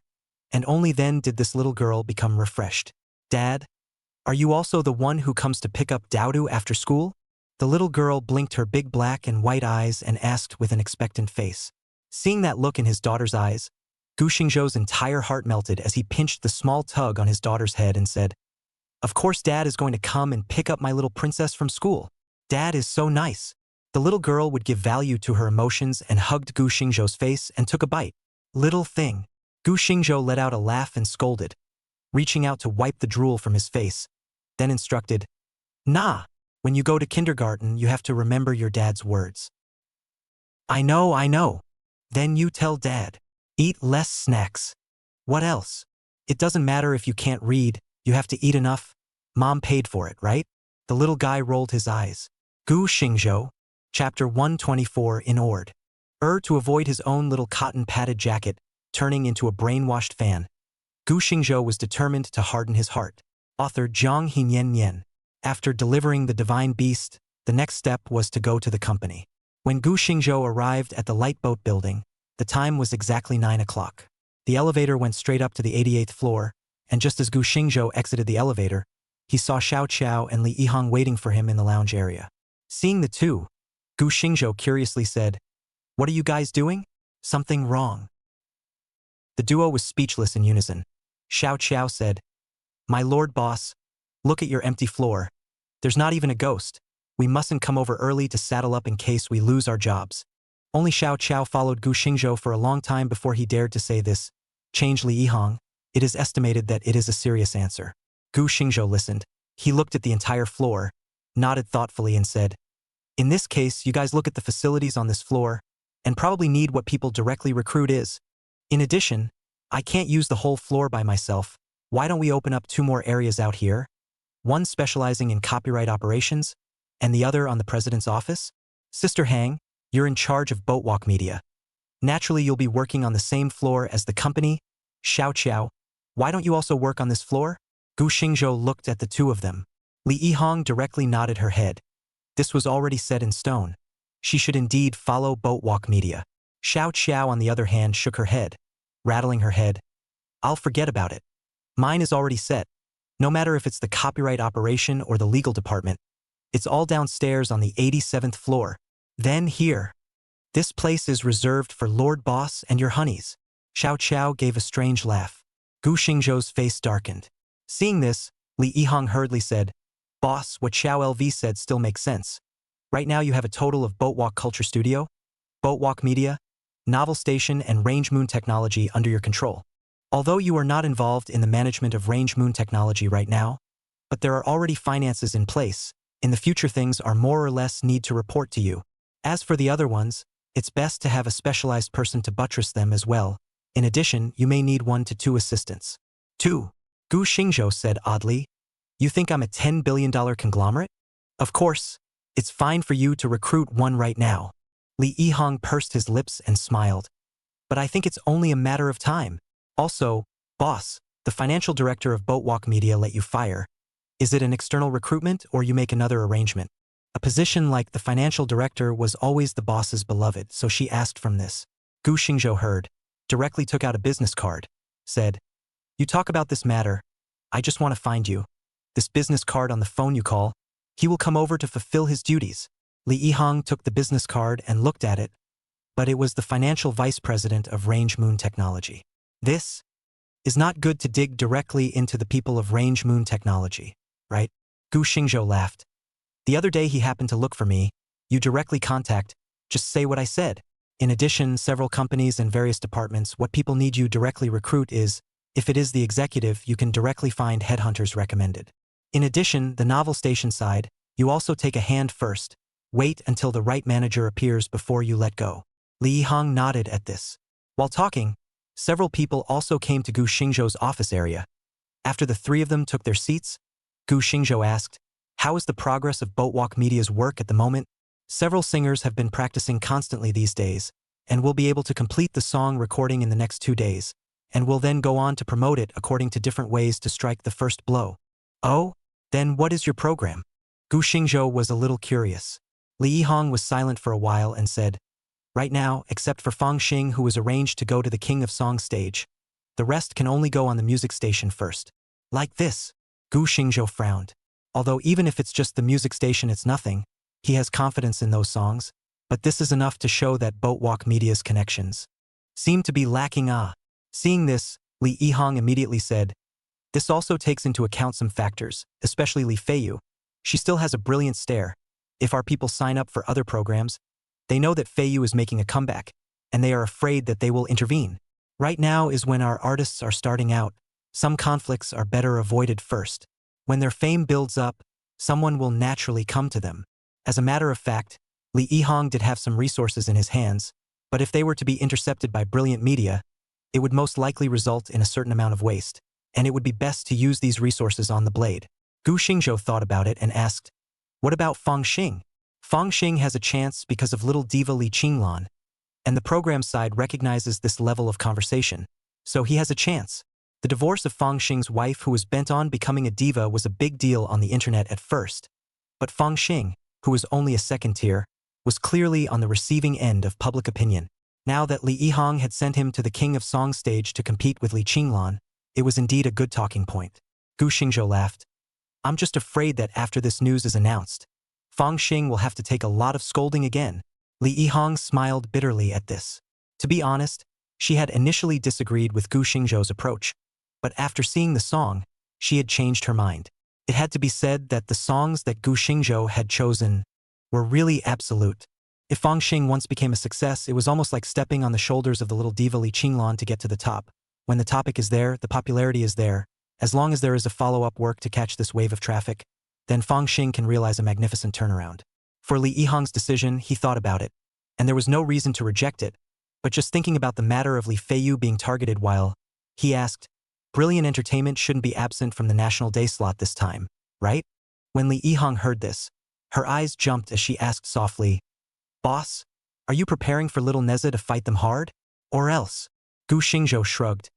[SPEAKER 1] and only then did this little girl become refreshed. Dad, are you also the one who comes to pick up Daodu after school? The little girl blinked her big black and white eyes and asked with an expectant face. Seeing that look in his daughter's eyes, Gu Xingzhou's entire heart melted as he pinched the small tug on his daughter's head and said, Of course Dad is going to come and pick up my little princess from school. Dad is so nice. The little girl would give value to her emotions and hugged Gu Xingzhou's face and took a bite. Little thing. Gu Xingzhou let out a laugh and scolded, reaching out to wipe the drool from his face, then instructed, Nah, when you go to kindergarten you have to remember your dad's words. I know. Then you tell Dad. Eat less snacks. What else? It doesn't matter if you can't read, you have to eat enough. Mom paid for it, right? The little guy rolled his eyes. Gu Xingzhou, Chapter 124 in Ord. To avoid his own little cotton-padded jacket, turning into a brainwashed fan, Gu Xingzhou was determined to harden his heart. Author Zhang Hinian. After delivering the divine beast, the next step was to go to the company. When Gu Xingzhou arrived at the lightboat building, the time was exactly 9 o'clock. The elevator went straight up to the 88th floor, and just as Gu Xingzhou exited the elevator, he saw Xiao Qiao and Li Yihang waiting for him in the lounge area. Seeing the two, Gu Xingzhou curiously said, What are you guys doing? Something wrong. The duo was speechless in unison. Xiao Qiao said, My lord boss, look at your empty floor. There's not even a ghost. We mustn't come over early to saddle up in case we lose our jobs. Only Xiao Qiao followed Gu Xingzhou for a long time before he dared to say this. Change Li Yihang. It is estimated that it is a serious answer. Gu Xingzhou listened. He looked at the entire floor, nodded thoughtfully and said, In this case, you guys look at the facilities on this floor, and probably need what people directly recruit is. In addition, I can't use the whole floor by myself. Why don't we open up 2 more areas out here? One specializing in copyright operations, and the other on the president's office? Sister Hang, you're in charge of Boatwalk Media. Naturally, you'll be working on the same floor as the company. Xiao Qiao, why don't you also work on this floor? Gu Xingzhou looked at the two of them. Li Yihang directly nodded her head. This was already set in stone. She should indeed follow Boatwalk Media. Xiao Qiao, on the other hand, shook her head, rattling her head. I'll forget about it. Mine is already set. No matter if it's the copyright operation or the legal department. It's all downstairs on the 87th floor. Then here. This place is reserved for Lord Boss and your honeys. Xiao Qiao gave a strange laugh. Gu Xingzhou's face darkened. Seeing this, Li Yihang hurriedly said, Boss, what Xiao LV said still makes sense. Right now you have a total of Boatwalk Culture Studio, Boatwalk Media, Novel Station and Range Moon Technology under your control. Although you are not involved in the management of Range Moon Technology right now, but there are already finances in place. In the future things are more or less need to report to you. As for the other ones, it's best to have a specialized person to buttress them as well. In addition, you may need 1 to 2 assistants. 2. Gu Xingzhou said oddly. You think I'm a $10 billion conglomerate? Of course. It's fine for you to recruit one right now. Li Yihang pursed his lips and smiled. But I think it's only a matter of time. Also, boss, the financial director of Boatwalk Media let you fire. Is it an external recruitment or you make another arrangement? A position like the financial director was always the boss's beloved, so she asked from this. Gu Xingzhou heard, directly took out a business card, said, You talk about this matter. I just want to find you. This business card on the phone you call. He will come over to fulfill his duties. Li Yihang took the business card and looked at it, but it was the financial vice president of Range Moon Technology. This is not good to dig directly into the people of Range Moon Technology, right? Gu Xingzhou laughed. The other day he happened to look for me. You directly contact, just say what I said. In addition, several companies and various departments, what people need you directly recruit is, if it is the executive, you can directly find headhunters recommended. In addition, the novel station side, you also take a hand first. Wait until the right manager appears before you let go. Li Yihang nodded at this. While talking, several people also came to Gu Xingzhou's office area. After the 3 of them took their seats, Gu Xingzhou asked, How is the progress of Boatwalk Media's work at the moment? Several singers have been practicing constantly these days, and will be able to complete the song recording in the next 2 days, and will then go on to promote it according to different ways to strike the first blow. Oh? Then what is your program? Gu Xingzhou was a little curious. Li Yihang was silent for a while and said, Right now, except for Fang Xing, who was arranged to go to the King of Song stage, the rest can only go on the music station first. Like this. Gu Xingzhou frowned. Although even if it's just the music station it's nothing, he has confidence in those songs, but this is enough to show that Boatwalk Media's connections seem to be lacking. Seeing this, Li Yihang immediately said, This also takes into account some factors, especially Li Feiyu. She still has a brilliant stare. If our people sign up for other programs, they know that Feiyu is making a comeback, and they are afraid that they will intervene. Right now is when our artists are starting out. Some conflicts are better avoided first. When their fame builds up, someone will naturally come to them. As a matter of fact, Li Yihang did have some resources in his hands, but if they were to be intercepted by brilliant media, it would most likely result in a certain amount of waste, and it would be best to use these resources on the blade. Gu Xingzhou thought about it and asked, What about Fang Xing? Fang Xing has a chance because of little diva Li Qinglan, and the program side recognizes this level of conversation, so he has a chance. The divorce of Fang Xing's wife, who was bent on becoming a diva, was a big deal on the internet at first, but Fang Xing, who was only a second tier, was clearly on the receiving end of public opinion. Now that Li Yihang had sent him to the King of Song stage to compete with Li Qinglan, it was indeed a good talking point. Gu Xingzhou laughed. I'm just afraid that after this news is announced, Fang Xing will have to take a lot of scolding again. Li Yihang smiled bitterly at this. To be honest, she had initially disagreed with Gu Xingzhou's approach, but after seeing the song, she had changed her mind. It had to be said that the songs that Gu Xingzhou had chosen were really absolute. If Fang Xing once became a success, it was almost like stepping on the shoulders of the little diva Li Qinglan to get to the top. When the topic is there, the popularity is there. As long as there is a follow-up work to catch this wave of traffic, then Fang Xing can realize a magnificent turnaround. For Li Yihang's decision, he thought about it, and there was no reason to reject it, but just thinking about the matter of Li Feiyu being targeted while, he asked, Brilliant entertainment shouldn't be absent from the National Day slot this time, right? When Li Yihang heard this, her eyes jumped as she asked softly, Boss, are you preparing for little Neza to fight them hard? Or else? Gu Xingzhou shrugged.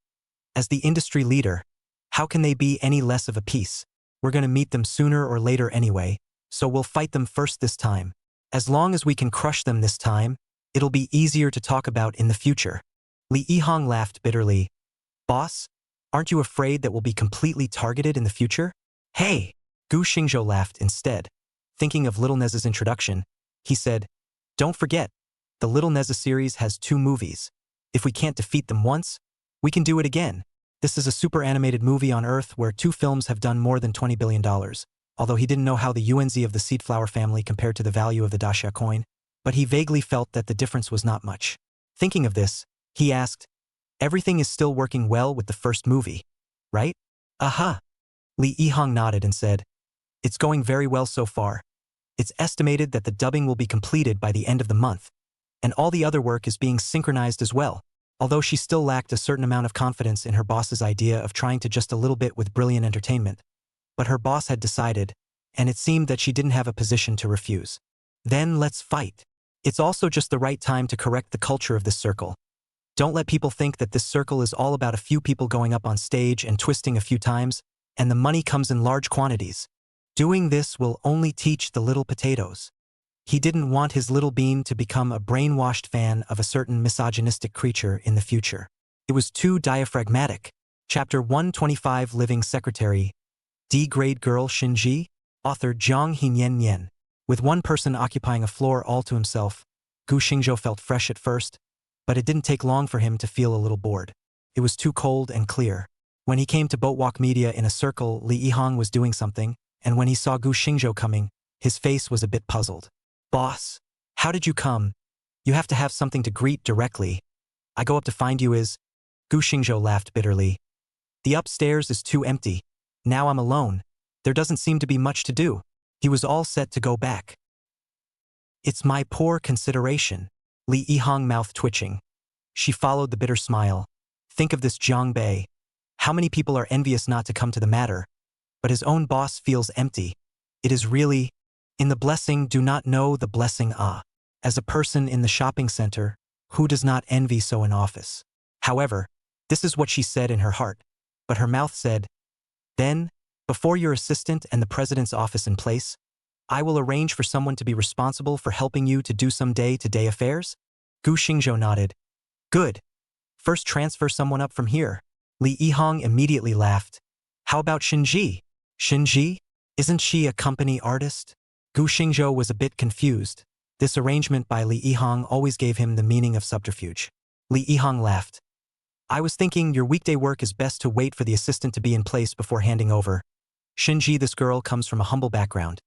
[SPEAKER 1] As the industry leader, how can they be any less of a piece? We're going to meet them sooner or later anyway, so we'll fight them first this time. As long as we can crush them this time, it'll be easier to talk about in the future. Lee Yihong laughed bitterly. Boss, aren't you afraid that we'll be completely targeted in the future? Hey! Gu Xingzhou laughed instead. Thinking of Little Nez's introduction, he said, don't forget, the Little Neza series has 2 movies. If we can't defeat them once, we can do it again. This is a super animated movie on Earth where 2 films have done more than $20 billion. Although he didn't know how the UNZ of the seed flower family compared to the value of the Daxia coin, but he vaguely felt that the difference was not much. Thinking of this, he asked, everything is still working well with the first movie, right? Aha! Lee Yihong nodded and said, it's going very well so far. It's estimated that the dubbing will be completed by the end of the month, and all the other work is being synchronized as well. Although she still lacked a certain amount of confidence in her boss's idea of trying to just a little bit with brilliant entertainment. But her boss had decided, and it seemed that she didn't have a position to refuse. Then let's fight. It's also just the right time to correct the culture of this circle. Don't let people think that this circle is all about a few people going up on stage and twisting a few times, and the money comes in large quantities. Doing this will only teach the little potatoes. He didn't want his little bean to become a brainwashed fan of a certain misogynistic creature in the future. It was too diaphragmatic. Chapter 125 Living Secretary. D-grade girl Shinji? Author Jiang Hinyan Yen. With one person occupying a floor all to himself, Gu Xingzhou felt fresh at first, but it didn't take long for him to feel a little bored. It was too cold and clear. When he came to Boatwalk Media in a circle, Li Yihong was doing something, and when he saw Gu Xingzhou coming, his face was a bit puzzled. Boss, how did you come? You have to have something to greet directly. I go up to find you is... Gu Xingzhou laughed bitterly. The upstairs is too empty. Now I'm alone. There doesn't seem to be much to do. He was all set to go back. It's my poor consideration. Li Yihong mouth twitching. She followed the bitter smile. Think of this Jiang Bei. How many people are envious not to come to the matter? But his own boss feels empty. It is really... In the blessing do not know the blessing ah. As a person in the shopping center, who does not envy so an office? However, this is what she said in her heart. But her mouth said, then, before your assistant and the president's office in place, I will arrange for someone to be responsible for helping you to do some day-to-day affairs? Gu Xingzhou nodded. Good. First transfer someone up from here. Li Yihong immediately laughed. How about Shinji? Shinji? Isn't she a company artist? Gu Xingzhou was a bit confused. This arrangement by Li Yihong always gave him the meaning of subterfuge. Li Yihong laughed. I was thinking your weekday work is best to wait for the assistant to be in place before handing over. Shinji, this girl comes from a humble background.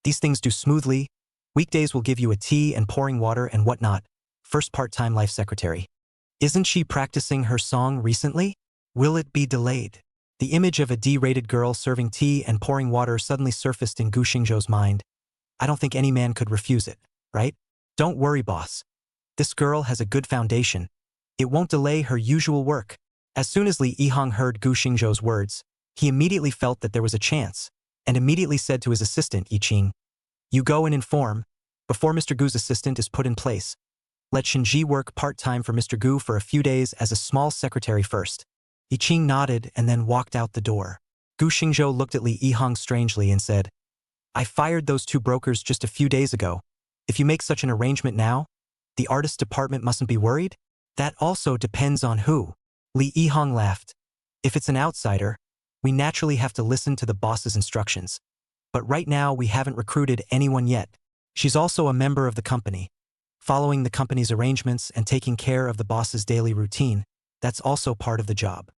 [SPEAKER 1] These things do smoothly. Weekdays will give you a tea and pouring water and whatnot. First part-time life secretary. Isn't she practicing her song recently? Will it be delayed? The image of a D-rated girl serving tea and pouring water suddenly surfaced in Gu Xingzhou's mind. I don't think any man could refuse it, right? Don't worry, boss. This girl has a good foundation. It won't delay her usual work. As soon as Li Yihong heard Gu Xingzhou's words, he immediately felt that there was a chance, and immediately said to his assistant, Yiqing, you go and inform, before Mr. Gu's assistant is put in place. Let Shinji work part-time for Mr. Gu for a few days as a small secretary first. Yiqing nodded and then walked out the door. Gu Xingzhou looked at Li Yihong strangely and said, I fired those 2 brokers just a few days ago. If you make such an arrangement now, the artist department mustn't be worried? That also depends on who. Li Yihong laughed. If it's an outsider, we naturally have to listen to the boss's instructions. But right now we haven't recruited anyone yet. She's also a member of the company. Following the company's arrangements and taking care of the boss's daily routine, that's also part of the job.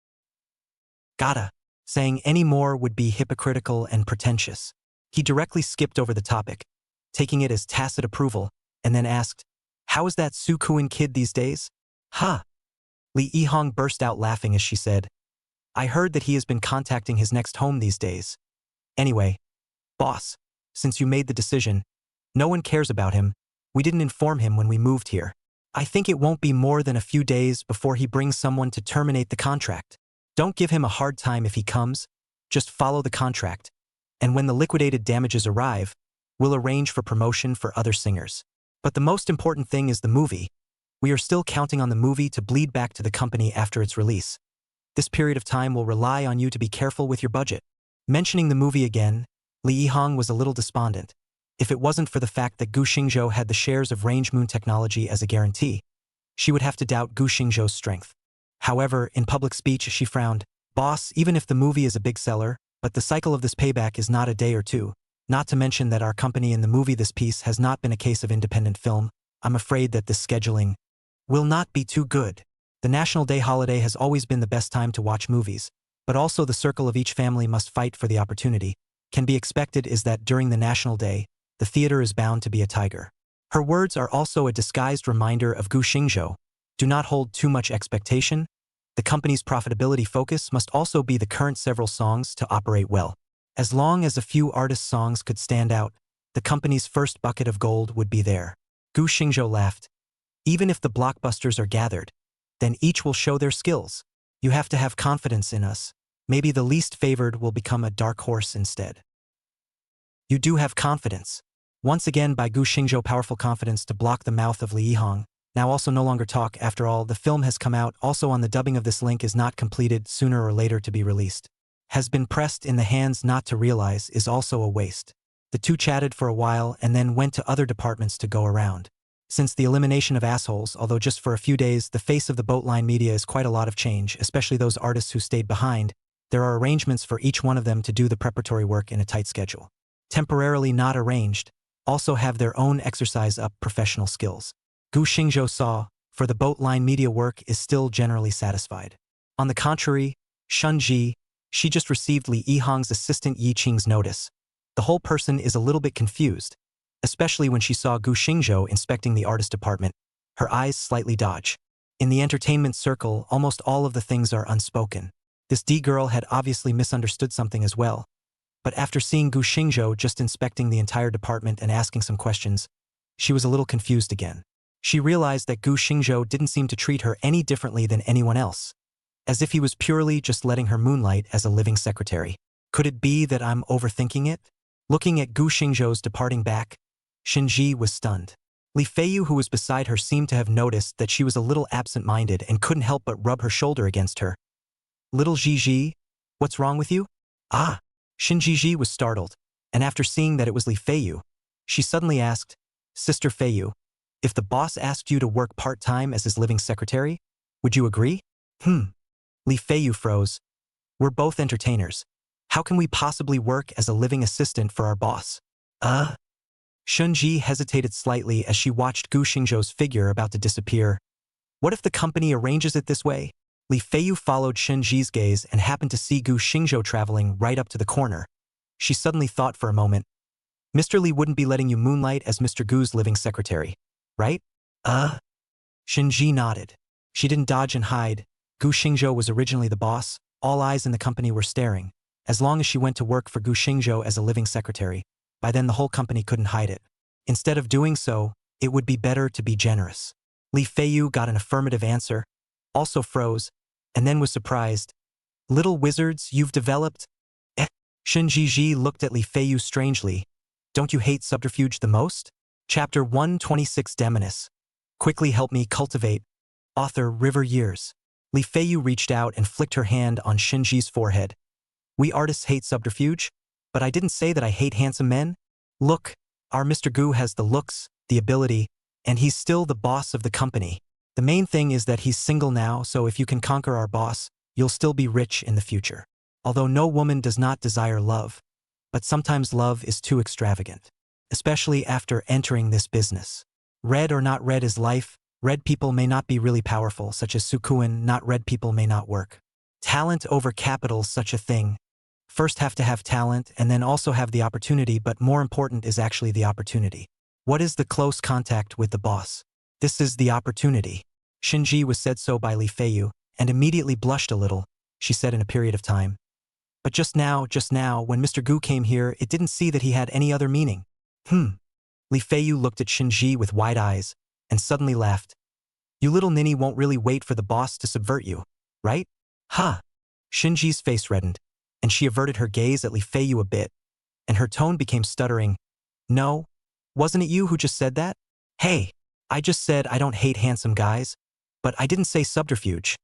[SPEAKER 1] Gotta. Saying any more would be hypocritical and pretentious. He directly skipped over the topic, taking it as tacit approval, and then asked, how is that Sukuin kid these days? Huh. Li Yihong burst out laughing as she said, I heard that he has been contacting his next home these days. Anyway, boss, since you made the decision, no one cares about him. We didn't inform him when we moved here. I think it won't be more than a few days before he brings someone to terminate the contract. Don't give him a hard time if he comes. Just follow the contract. And when the liquidated damages arrive, we'll arrange for promotion for other singers. But the most important thing is the movie. We are still counting on the movie to bleed back to the company after its release. This period of time will rely on you to be careful with your budget. Mentioning the movie again, Li Yihong was a little despondent. If it wasn't for the fact that Gu Xingzhou had the shares of Range Moon Technology as a guarantee, she would have to doubt Gu Xingzhou's strength. However, in public speech she frowned. Boss, even if the movie is a big seller, but the cycle of this payback is not a day or two. Not to mention that our company in the movie this piece has not been a case of independent film. I'm afraid that this scheduling will not be too good. The National Day holiday has always been the best time to watch movies, but also the circle of each family must fight for the opportunity. Can be expected is that during the National Day, the theater is bound to be a tiger. Her words are also a disguised reminder of Gu Xingzhou. Do not hold too much expectation. The company's profitability focus must also be the current several songs to operate well. As long as a few artist songs could stand out, the company's first bucket of gold would be there. Gu Xingzhou laughed. Even if the blockbusters are gathered, then each will show their skills. You have to have confidence in us. Maybe the least favored will become a dark horse instead. You do have confidence. Once again by Gu Xingzhou powerful confidence to block the mouth of Li Yihong. Now also no longer talk. After all, the film has come out. Also on the dubbing of this link is not completed, sooner or later to be released. Has been pressed in the hands not to realize is also a waste. The two chatted for a while and then went to other departments to go around. Since the elimination of assholes, although just for a few days, the face of the Boatline media is quite a lot of change, especially those artists who stayed behind. There are arrangements for each one of them to do the preparatory work in a tight schedule. Temporarily not arranged, also have their own exercise up professional skills. Gu Xingzhou saw, for the Boatline media work is still generally satisfied. On the contrary, Shun Ji, she just received Li Yihong's assistant Yi Qing's notice. The whole person is a little bit confused, especially when she saw Gu Xingzhou inspecting the artist department. Her eyes slightly dodge. In the entertainment circle, almost all of the things are unspoken. This D girl had obviously misunderstood something as well. But after seeing Gu Xingzhou just inspecting the entire department and asking some questions, she was a little confused again. She realized that Gu Xingzhou didn't seem to treat her any differently than anyone else, as if he was purely just letting her moonlight as a living secretary. Could it be that I'm overthinking it? Looking at Gu Xingzhou's departing back, Shinji was stunned. Li Feiyu, who was beside her, seemed to have noticed that she was a little absent-minded and couldn't help but rub her shoulder against her. Little Ji, what's wrong with you? Ah! Shinji was startled, and after seeing that it was Li Feiyu, she suddenly asked, Sister Feiyu, if the boss asked you to work part-time as his living secretary, would you agree? Li Feiyu froze. We're both entertainers. How can we possibly work as a living assistant for our boss? Shunji hesitated slightly as she watched Gu Xingzhou's figure about to disappear. What if the company arranges it this way? Li Feiyu followed Shunji's gaze and happened to see Gu Xingzhou traveling right up to the corner. She suddenly thought for a moment. Mr. Li wouldn't be letting you moonlight as Mr. Gu's living secretary, right? Shinji nodded. She didn't dodge and hide. Gu Xingzhou was originally the boss. All eyes in the company were staring. As long as she went to work for Gu Xingzhou as a living secretary, by then the whole company couldn't hide it. Instead of doing so, it would be better to be generous. Li Feiyu got an affirmative answer, also froze, and then was surprised. Little wizards you've developed? Shinji looked at Li Feiyu strangely. Don't you hate subterfuge the most? Chapter 126 Demonis. Quickly help me cultivate. Author River Years. Li Feiyu reached out and flicked her hand on Shinji's forehead. We artists hate subterfuge, but I didn't say that I hate handsome men. Look, our Mr. Gu has the looks, the ability, and he's still the boss of the company. The main thing is that he's single now, so if you can conquer our boss, you'll still be rich in the future. Although no woman does not desire love, but sometimes love is too extravagant, especially after entering this business. Red or not red is life. Red people may not be really powerful, such as Sukuin. Not red people may not work. Talent over capital, such a thing. First have to have talent and then also have the opportunity, but more important is actually the opportunity. What is the close contact with the boss? This is the opportunity. Shinji was said so by Li Feiyu, and immediately blushed a little, she said in a period of time. But just now, when Mr. Gu came here, it didn't see that he had any other meaning. Li Feiyu looked at Shinji with wide eyes, and suddenly laughed. You little ninny won't really wait for the boss to subvert you, right? Shinji's face reddened, and she averted her gaze at Li Feiyu a bit, and her tone became stuttering. No, wasn't it you who just said that? Hey, I just said I don't hate handsome guys, but I didn't say subterfuge.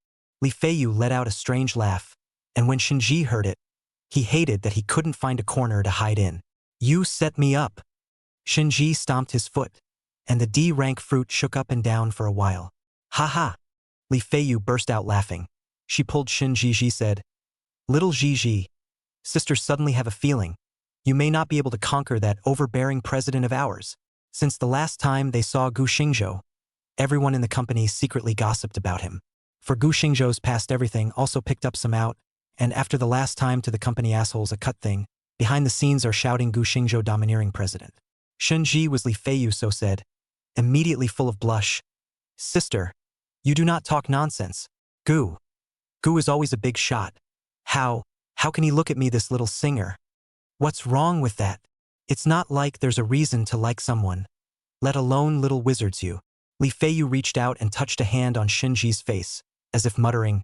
[SPEAKER 1] Li Feiyu let out a strange laugh, and when Shinji heard it, he hated that he couldn't find a corner to hide in. You set me up. Shinji stomped his foot, and the D-rank fruit shook up and down for a while. Ha ha! Li Feiyu burst out laughing. She pulled Shinji said, "Little Gigi, sisters suddenly have a feeling. You may not be able to conquer that overbearing president of ours." Since the last time they saw Gu Xingzhou, everyone in the company secretly gossiped about him. For Gu Xingzhou's past everything also picked up some out, and after the last time to the company assholes a cut thing, behind the scenes are shouting Gu Xingzhou domineering president. Shenji was Li Feiyu so said, immediately full of blush. "Sister, you do not talk nonsense. Gu is always a big shot. How can he look at me, this little singer? What's wrong with that? It's not like there's a reason to like someone, let alone little wizards you." Li Feiyu reached out and touched a hand on Shinji's face, as if muttering,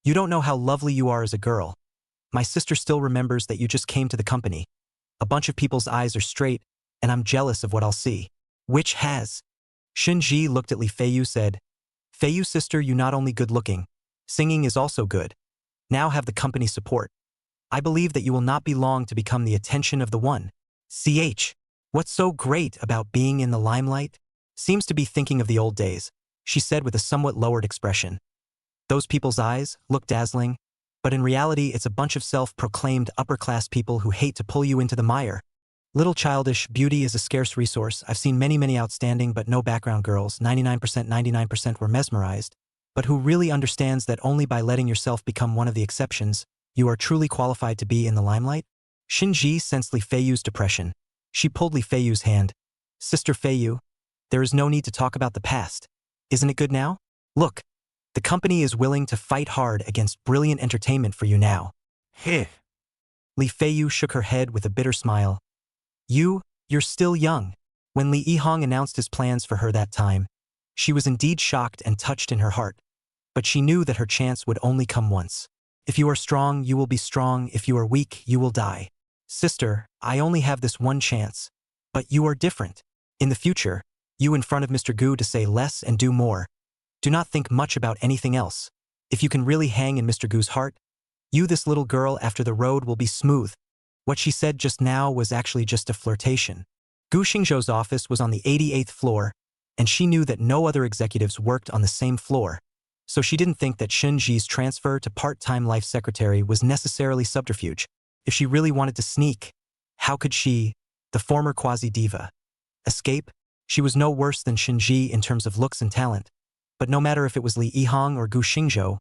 [SPEAKER 1] "You don't know how lovely you are as a girl. My sister still remembers that you just came to the company. A bunch of people's eyes are straight, and I'm jealous of what I'll see." "Which has?" Shinji looked at Li Feiyu said, "Feiyu sister, you not only good looking, singing is also good. Now have the company support. I believe that you will not be long to become the attention of the one. What's so great about being in the limelight? Seems to be thinking of the old days," she said with a somewhat lowered expression. "Those people's eyes look dazzling, but in reality it's a bunch of self-proclaimed upper-class people who hate to pull you into the mire. Little childish, beauty is a scarce resource. I've seen many outstanding but no background girls, 99% were mesmerized, but who really understands that only by letting yourself become one of the exceptions, you are truly qualified to be in the limelight?" Shinji sensed Li Feiyu's depression. She pulled Li Feiyu's hand. "Sister Feiyu, there is no need to talk about the past. Isn't it good now? Look, the company is willing to fight hard against brilliant entertainment for you now."
[SPEAKER 3] Heh.
[SPEAKER 1] Li Feiyu shook her head with a bitter smile. You're still young." When Li Yihong announced his plans for her that time, she was indeed shocked and touched in her heart, but she knew that her chance would only come once. "If you are strong, you will be strong. If you are weak, you will die. Sister, I only have this one chance. But you are different. In the future, you in front of Mr. Gu to say less and do more. Do not think much about anything else. If you can really hang in Mr. Gu's heart, you, this little girl, after the road will be smooth." What she said just now was actually just a flirtation. Gu Xingzhou's office was on the 88th floor, and she knew that no other executives worked on the same floor, so she didn't think that Shinji's transfer to part-time life secretary was necessarily subterfuge. If she really wanted to sneak, how could she, the former quasi-diva, escape? She was no worse than Shinji in terms of looks and talent, but no matter if it was Li Yihong or Gu Xingzhou,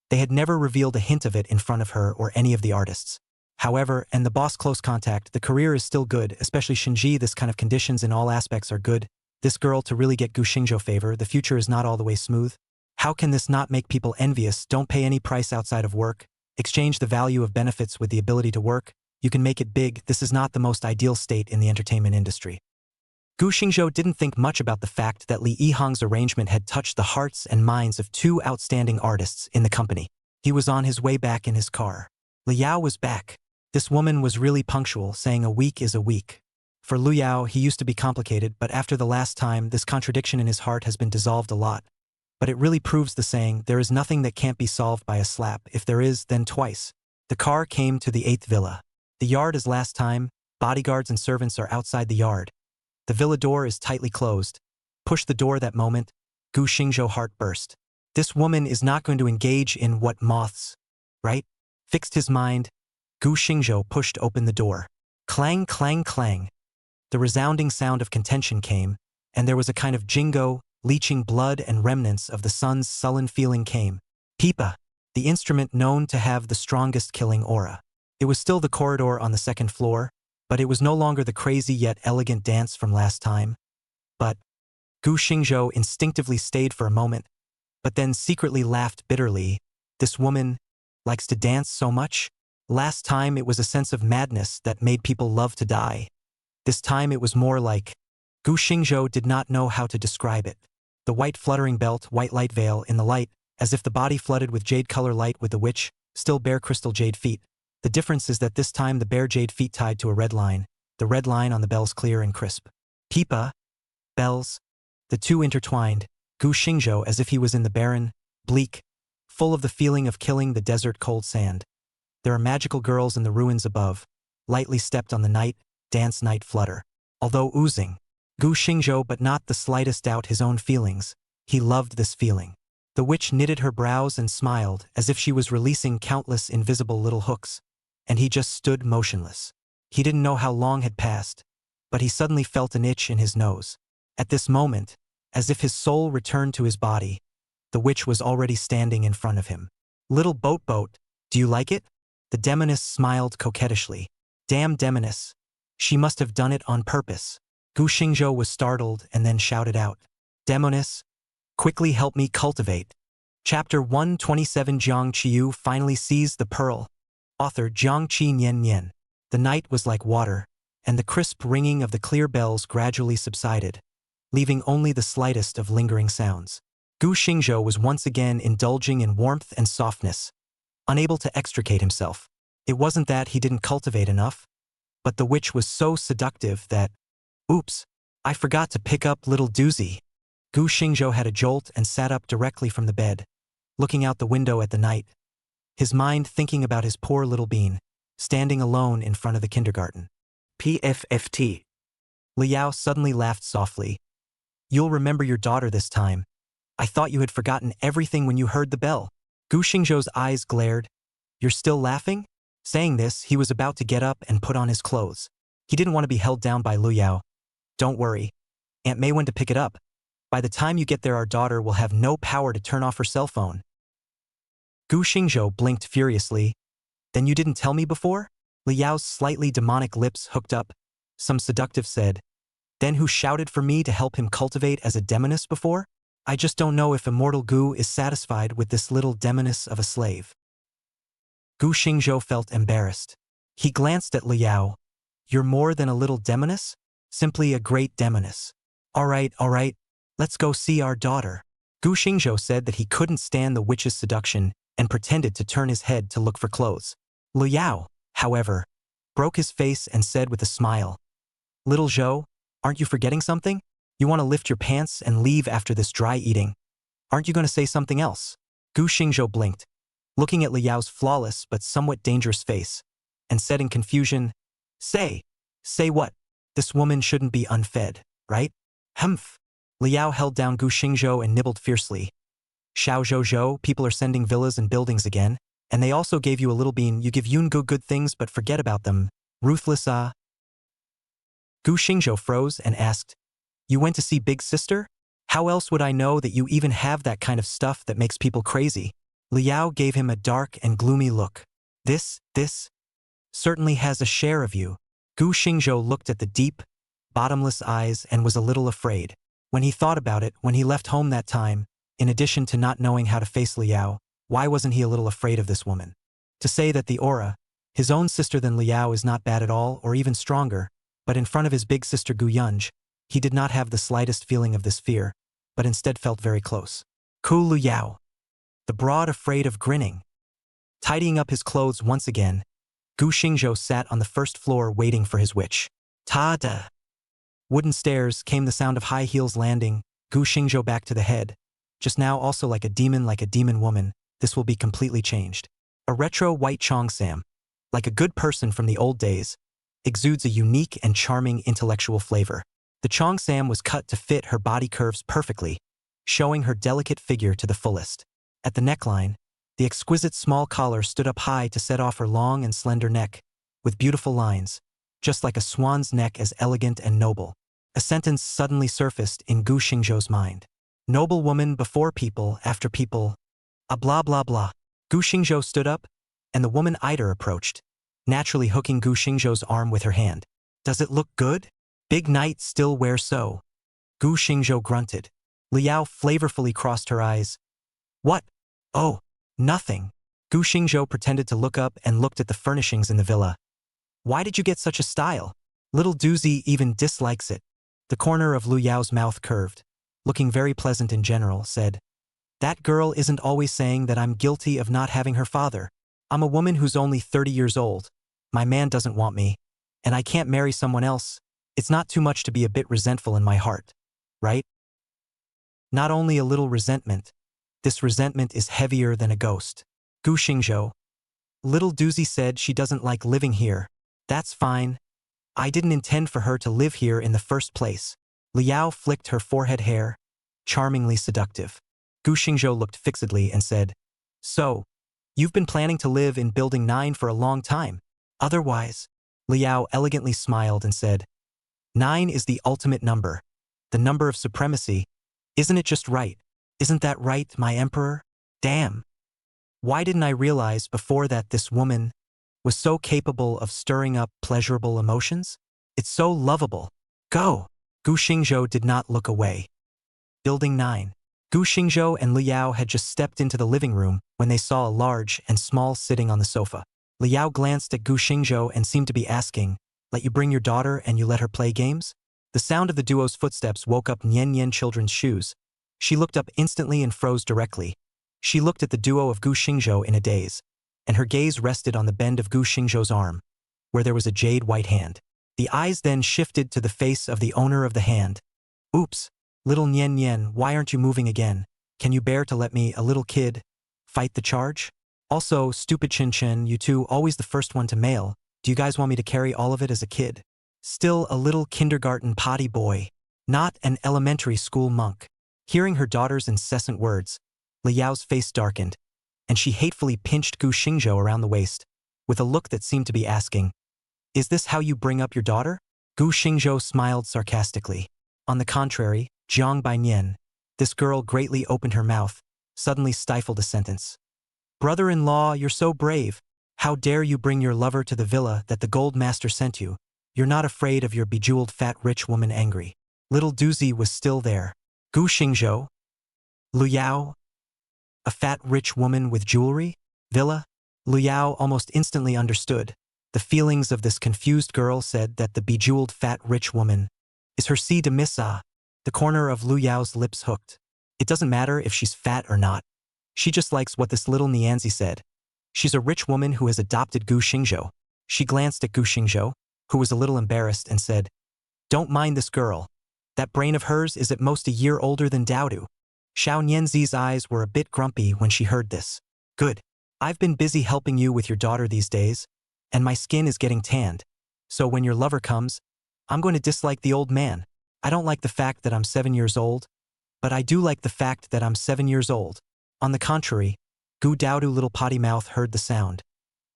[SPEAKER 1] they had never revealed a hint of it in front of her or any of the artists. However, and the boss close contact, the career is still good, especially Shinji. This kind of conditions in all aspects are good. This girl to really get Gu Xingzhou favor, the future is not all the way smooth. How can this not make people envious? Don't pay any price outside of work. Exchange the value of benefits with the ability to work. You can make it big. This is not the most ideal state in the entertainment industry. Gu Xingzhou didn't think much about the fact that Li Yihong's arrangement had touched the hearts and minds of two outstanding artists in the company. He was on his way back in his car. Liu Yao was back. This woman was really punctual, saying a week is a week. For Liu Yao, he used to be complicated, but after the last time, this contradiction in his heart has been dissolved a lot. But it really proves the saying, there is nothing that can't be solved by a slap. If there is, then twice. The car came to the 8th villa. The yard is last time. Bodyguards and servants are outside the yard. The villa door is tightly closed. Push the door that moment. Gu Xingzhou heart burst. This woman is not going to engage in what moths, right? Fixed his mind. Gu Xingzhou pushed open the door. Clang, clang, clang. The resounding sound of contention came, and there was a kind of jingo, leaching blood and remnants of the sun's sullen feeling came. Pipa, the instrument known to have the strongest killing aura. It was still the corridor on the 2nd floor, but it was no longer the crazy yet elegant dance from last time. But Gu Xingzhou instinctively stayed for a moment, but then secretly laughed bitterly. This woman likes to dance so much? Last time it was a sense of madness that made people love to die. This time it was more like, Gu Xingzhou did not know how to describe it. The white fluttering belt, white light veil in the light, as if the body flooded with jade color light with the witch, still bare crystal jade feet. The difference is that this time the bare jade feet tied to a red line, the red line on the bells clear and crisp. Pipa, bells, the two intertwined, Gu Xingzhou as if he was in the barren, bleak, full of the feeling of killing the desert cold sand. There are magical girls in the ruins above, lightly stepped on the night, dance night flutter. although oozing. Gu Xingzhou but not the slightest doubt his own feelings. He loved this feeling. The witch knitted her brows and smiled as if she was releasing countless invisible little hooks, and he just stood motionless. He didn't know how long had passed, but he suddenly felt an itch in his nose. At this moment, as if his soul returned to his body, the witch was already standing in front of him. Little boat, do you like it? The demoness smiled coquettishly. Damn demoness. She must have done it on purpose. Gu Xingzhou was startled and then shouted out, Demoness, quickly help me cultivate. Chapter 127 Jiang Qiyu finally seized the pearl. Author Jiang Qi Nian Nian. The night was like water, and the crisp ringing of the clear bells gradually subsided, leaving only the slightest of lingering sounds. Gu Xingzhou was once again indulging in warmth and softness, unable to extricate himself. It wasn't that he didn't cultivate enough, but the witch was so seductive that, oops, I forgot to pick up little doozy. Gu Xingzhou had a jolt and sat up directly from the bed, looking out the window at the night, his mind thinking about his poor little bean, standing alone in front of the kindergarten. PFFT. Liao suddenly laughed softly. You'll remember your daughter this time. I thought you had forgotten everything when you heard the bell. Gu Xingzhou's eyes glared. You're still laughing? Saying this, he was about to get up and put on his clothes. He didn't want to be held down by Liao. Don't worry. Aunt May went to pick it up. By the time you get there, our daughter will have no power to turn off her cell phone. Gu Xingzhou blinked furiously. Then you didn't tell me before? Liao's slightly demonic lips hooked up. Some seductive said. Then who shouted for me to help him cultivate as a demoness before? I just don't know if immortal Gu is satisfied with this little demoness of a slave. Gu Xingzhou felt embarrassed. He glanced at Liao. You're more than a little demoness? Simply a great demoness. All right, let's go see our daughter. Gu Xingzhou said that he couldn't stand the witch's seduction and pretended to turn his head to look for clothes. Liao, however, broke his face and said with a smile, Little Zhou, aren't you forgetting something? You want to lift your pants and leave after this dry eating. Aren't you going to say something else? Gu Xingzhou blinked, looking at Liao's flawless but somewhat dangerous face, and said in confusion, Say what? This woman shouldn't be unfed, right? Humph. Liao held down Gu Xingzhou and nibbled fiercely. Xiao Zhou Zhou, people are sending villas and buildings again, and they also gave you a little bean. You give Yungu good things but forget about them. Ruthless ah. Gu Xingzhou froze and asked, You went to see Big Sister? How else would I know that you even have that kind of stuff that makes people crazy? Liao gave him a dark and gloomy look. This certainly has a share of you. Gu Xingzhou looked at the deep, bottomless eyes and was a little afraid. When he thought about it, when he left home that time, in addition to not knowing how to face Liao, why wasn't he a little afraid of this woman? To say that the aura, his own sister than Liao, is not bad at all or even stronger, but in front of his big sister Gu Yunj, he did not have the slightest feeling of this fear, but instead felt very close. Ku Liao. The broad afraid of grinning. Tidying up his clothes once again, Gu Xingzhou sat on the first floor waiting for his witch. Ta-da! Wooden stairs came the sound of high heels landing, Gu Xingzhou back to the head. Just now also like a demon woman, this will be completely changed. A retro white cheongsam, like a good person from the old days, exudes a unique and charming intellectual flavor. The cheongsam was cut to fit her body curves perfectly, showing her delicate figure to the fullest. At the neckline, the exquisite small collar stood up high to set off her long and slender neck, with beautiful lines, just like a swan's neck, as elegant and noble. A sentence suddenly surfaced in Gu Xingzhou's mind. Noble woman before people, after people. Blah blah blah. Gu Xingzhou stood up, and the woman Eider approached, naturally hooking Gu Xingzhou's arm with her hand. Does it look good? Big night still wear so. Gu Xingzhou grunted. Liao flavorfully crossed her eyes. What? Oh, nothing. Gu Xingzhou pretended to look up and looked at the furnishings in the villa. Why did you get such a style? Little Doozy even dislikes it. The corner of Lu Yao's mouth curved, looking very pleasant in general, said, That girl isn't always saying that I'm guilty of not having her father. I'm a woman who's only 30 years old. My man doesn't want me, and I can't marry someone else. It's not too much to be a bit resentful in my heart, right? Not only a little resentment. This resentment is heavier than a ghost. Gu Xingzhou. Little Doozy said she doesn't like living here. That's fine. I didn't intend for her to live here in the first place. Liao flicked her forehead hair, charmingly seductive. Gu Xingzhou looked fixedly and said, So, you've been planning to live in Building 9 for a long time. Otherwise, Liao elegantly smiled and said, 9 is the ultimate number, the number of supremacy. Isn't it just right? Isn't that right, my emperor? Damn. Why didn't I realize before that this woman was so capable of stirring up pleasurable emotions? It's so lovable. Go! Gu Xingzhou did not look away. Building 9. Gu Xingzhou and Liao had just stepped into the living room when they saw a large and small sitting on the sofa. Liao glanced at Gu Xingzhou and seemed to be asking, Let you bring your daughter and you let her play games? The sound of the duo's footsteps woke up Nian Nian children's shoes. She looked up instantly and froze directly. She looked at the duo of Gu Xingzhou in a daze, and her gaze rested on the bend of Gu Xingzhou's arm, where there was a jade white hand. The eyes then shifted to the face of the owner of the hand. Oops, little Nian Nian, why aren't you moving again? Can you bear to let me, a little kid, fight the charge? Also, stupid Chin Chin, you two always the first one to mail. Do you guys want me to carry all of it as a kid? Still a little kindergarten potty boy, not an elementary school monk. Hearing her daughter's incessant words, Liao's face darkened, and she hatefully pinched Gu Xingzhou around the waist, with a look that seemed to be asking, Is this how you bring up your daughter? Gu Xingzhou smiled sarcastically. On the contrary, Jiang Bainian, this girl greatly opened her mouth, suddenly stifled a sentence. Brother-in-law, you're so brave. How dare you bring your lover to the villa that the gold master sent you? You're not afraid of your bejeweled fat rich woman angry. Little Doozy was still there. Gu Xingzhou? Liao? A fat rich woman with jewelry? Villa? Liao almost instantly understood. The feelings of this confused girl said that the bejeweled fat rich woman is her si de missa. The corner of Liao's lips hooked. It doesn't matter if she's fat or not. She just likes what this little Nianzi said. She's a rich woman who has adopted Gu Xingzhou. She glanced at Gu Xingzhou, who was a little embarrassed, and said, Don't mind this girl. That brain of hers is at most a year older than Daodu. Xiao Nianzi's eyes were a bit grumpy when she heard this. Good. I've been busy helping you with your daughter these days, and my skin is getting tanned. So when your lover comes, I'm going to dislike the old man. I don't like the fact that I'm 7 years old, but I do like the fact that I'm 7 years old. On the contrary, Gu Daodu little potty mouth heard the sound.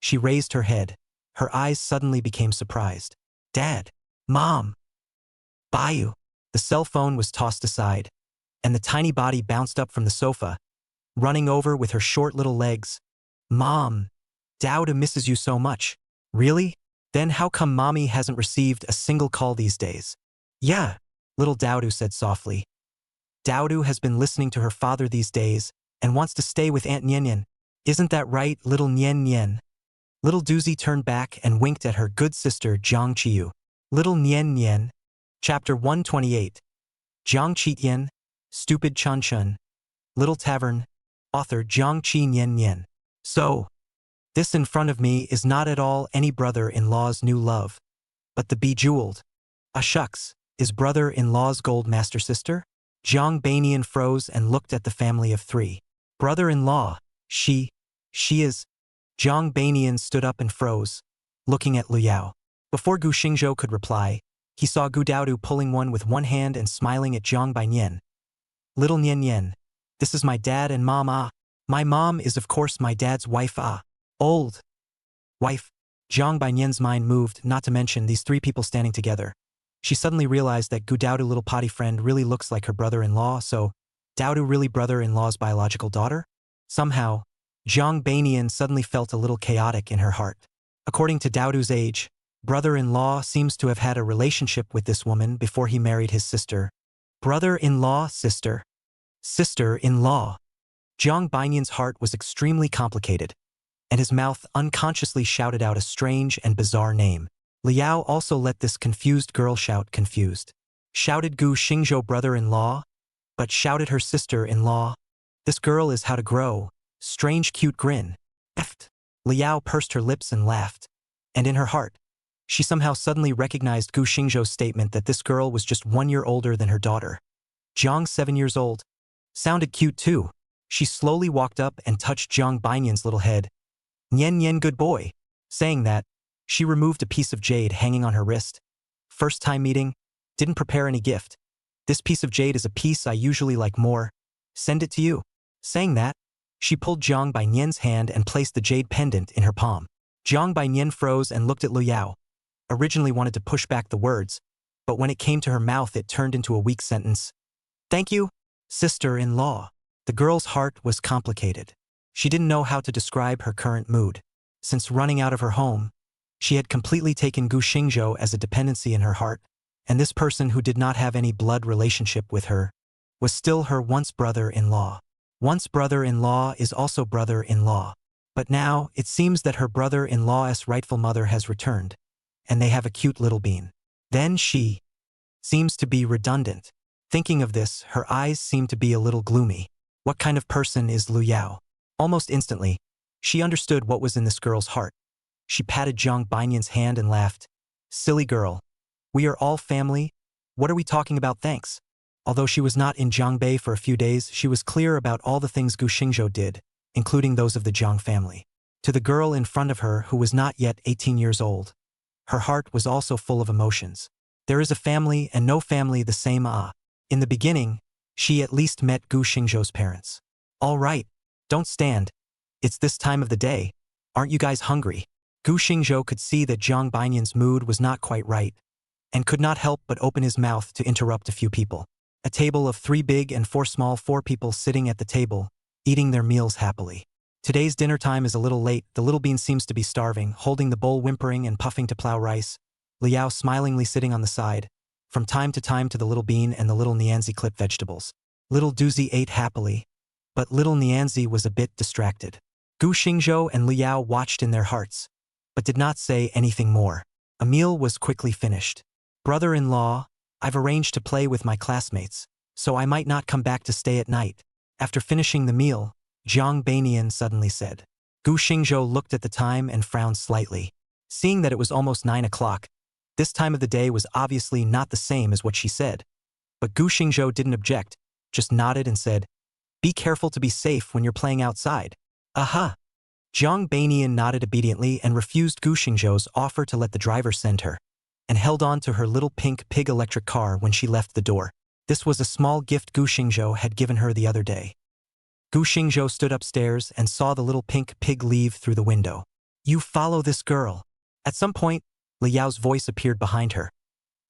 [SPEAKER 1] She raised her head. Her eyes suddenly became surprised. Dad! Mom! Bayu! The cell phone was tossed aside, and the tiny body bounced up from the sofa, running over with her short little legs. Mom! Daodu misses you so much. Really? Then how come Mommy hasn't received a single call these days? Yeah, little Daodu said softly. Daodu has been listening to her father these days and wants to stay with Aunt Nian. Isn't that right, little Nian? Little Doozy turned back and winked at her good sister Jiang Qiyu. Little Nian. Chapter 128. Jiang Qitian, Stupid Chun Chun. Little Tavern. Author Jiang Qi Nian. So, this in front of me is not at all any brother-in-law's new love, but the bejeweled. Ah shucks, is brother-in-law's gold master sister? Jiang Bainian froze and looked at the family of 3. Brother-in-law, she is. Jiang Bainian stood up and froze, looking at Liao. Before Gu Xingzhou could reply, he saw Gu Daodu pulling one with one hand and smiling at Jiang Bainian. Little Nian, this is my dad and mom ah. My mom is of course my dad's wife ah. Old wife. Jiang Bainian's mind moved, not to mention these 3 people standing together. She suddenly realized that Gu Daodu little potty friend really looks like her brother-in-law, so Daodu really brother-in-law's biological daughter? Somehow, Jiang Bainian suddenly felt a little chaotic in her heart. According to Daodu's age, brother-in-law seems to have had a relationship with this woman before he married his sister. Brother-in-law, sister. Sister-in-law. Jiang Bainian's heart was extremely complicated, and his mouth unconsciously shouted out a strange and bizarre name. Liao also let this confused girl shout confused. Shouted Gu Xingzhou brother-in-law, but shouted her sister-in-law. This girl is how to grow. Strange cute grin. Eft. Liao pursed her lips and laughed. And in her heart, she somehow suddenly recognized Gu Xingzhou's statement that this girl was just 1 year older than her daughter. Jiang 7 years old. Sounded cute too. She slowly walked up and touched Jiang Bainian's little head. Nian good boy. Saying that, she removed a piece of jade hanging on her wrist First time meeting, didn't prepare any gift. This piece of jade is a piece I usually like more. Send it to you. Saying that, she pulled Jiang Bainian's hand and placed the jade pendant in her palm. Jiang Bainian froze and looked at Lu Yao. Originally wanted to push back the words, but when it came to her mouth it turned into a weak sentence. Thank you, sister-in-law. The girl's heart was complicated. She didn't know how to describe her current mood. Since running out of her home, she had completely taken Gu Xingzhou as a dependency in her heart, and this person who did not have any blood relationship with her was still her once brother-in-law. Once brother-in-law is also brother-in-law. But now, it seems that her brother-in-law's rightful mother has returned, and they have a cute little bean. Then she seems to be redundant. Thinking of this, her eyes seem to be a little gloomy. What kind of person is Lu Yao? Almost instantly, she understood what was in this girl's heart. She patted Jiang Bainian's hand and laughed. Silly girl. We are all family. What are we talking about, thanks? Although she was not in Jiangbei for a few days, she was clear about all the things Gu Xingzhou did, including those of the Jiang family. To the girl in front of her who was not yet 18 years old, her heart was also full of emotions. There is a family and no family the same. In the beginning, she at least met Gu Xingzhou's parents. All right, don't stand. It's this time of the day. Aren't you guys hungry? Gu Xingzhou could see that Jiang Bainian's mood was not quite right, and could not help but open his mouth to interrupt a few people. A table of 3 big and 4 small, 4 people sitting at the table, eating their meals happily. Today's dinner time is a little late. The little bean seems to be starving, holding the bowl, whimpering and puffing to plow rice. Liao smilingly sitting on the side, from time to the little bean and the little Nianzi clip vegetables. Little Doozy ate happily, but little Nianzi was a bit distracted. Gu Xingzhou and Liao watched in their hearts, but did not say anything more. A meal was quickly finished. Brother-in-law, I've arranged to play with my classmates, so I might not come back to stay at night. After finishing the meal, Jiang Bainian suddenly said. Gu Xingzhou looked at the time and frowned slightly. Seeing that it was almost 9 o'clock, this time of the day was obviously not the same as what she said. But Gu Xingzhou didn't object, just nodded and said, Be careful to be safe when you're playing outside. Aha! Jiang Bainian nodded obediently and refused Gu Xingzhou's offer to let the driver send her, and held on to her little pink pig electric car when she left the door. This was a small gift Gu Xingzhou had given her the other day. Gu Xingzhou stood upstairs and saw the little pink pig leave through the window. You follow this girl. At some point, Liao's voice appeared behind her.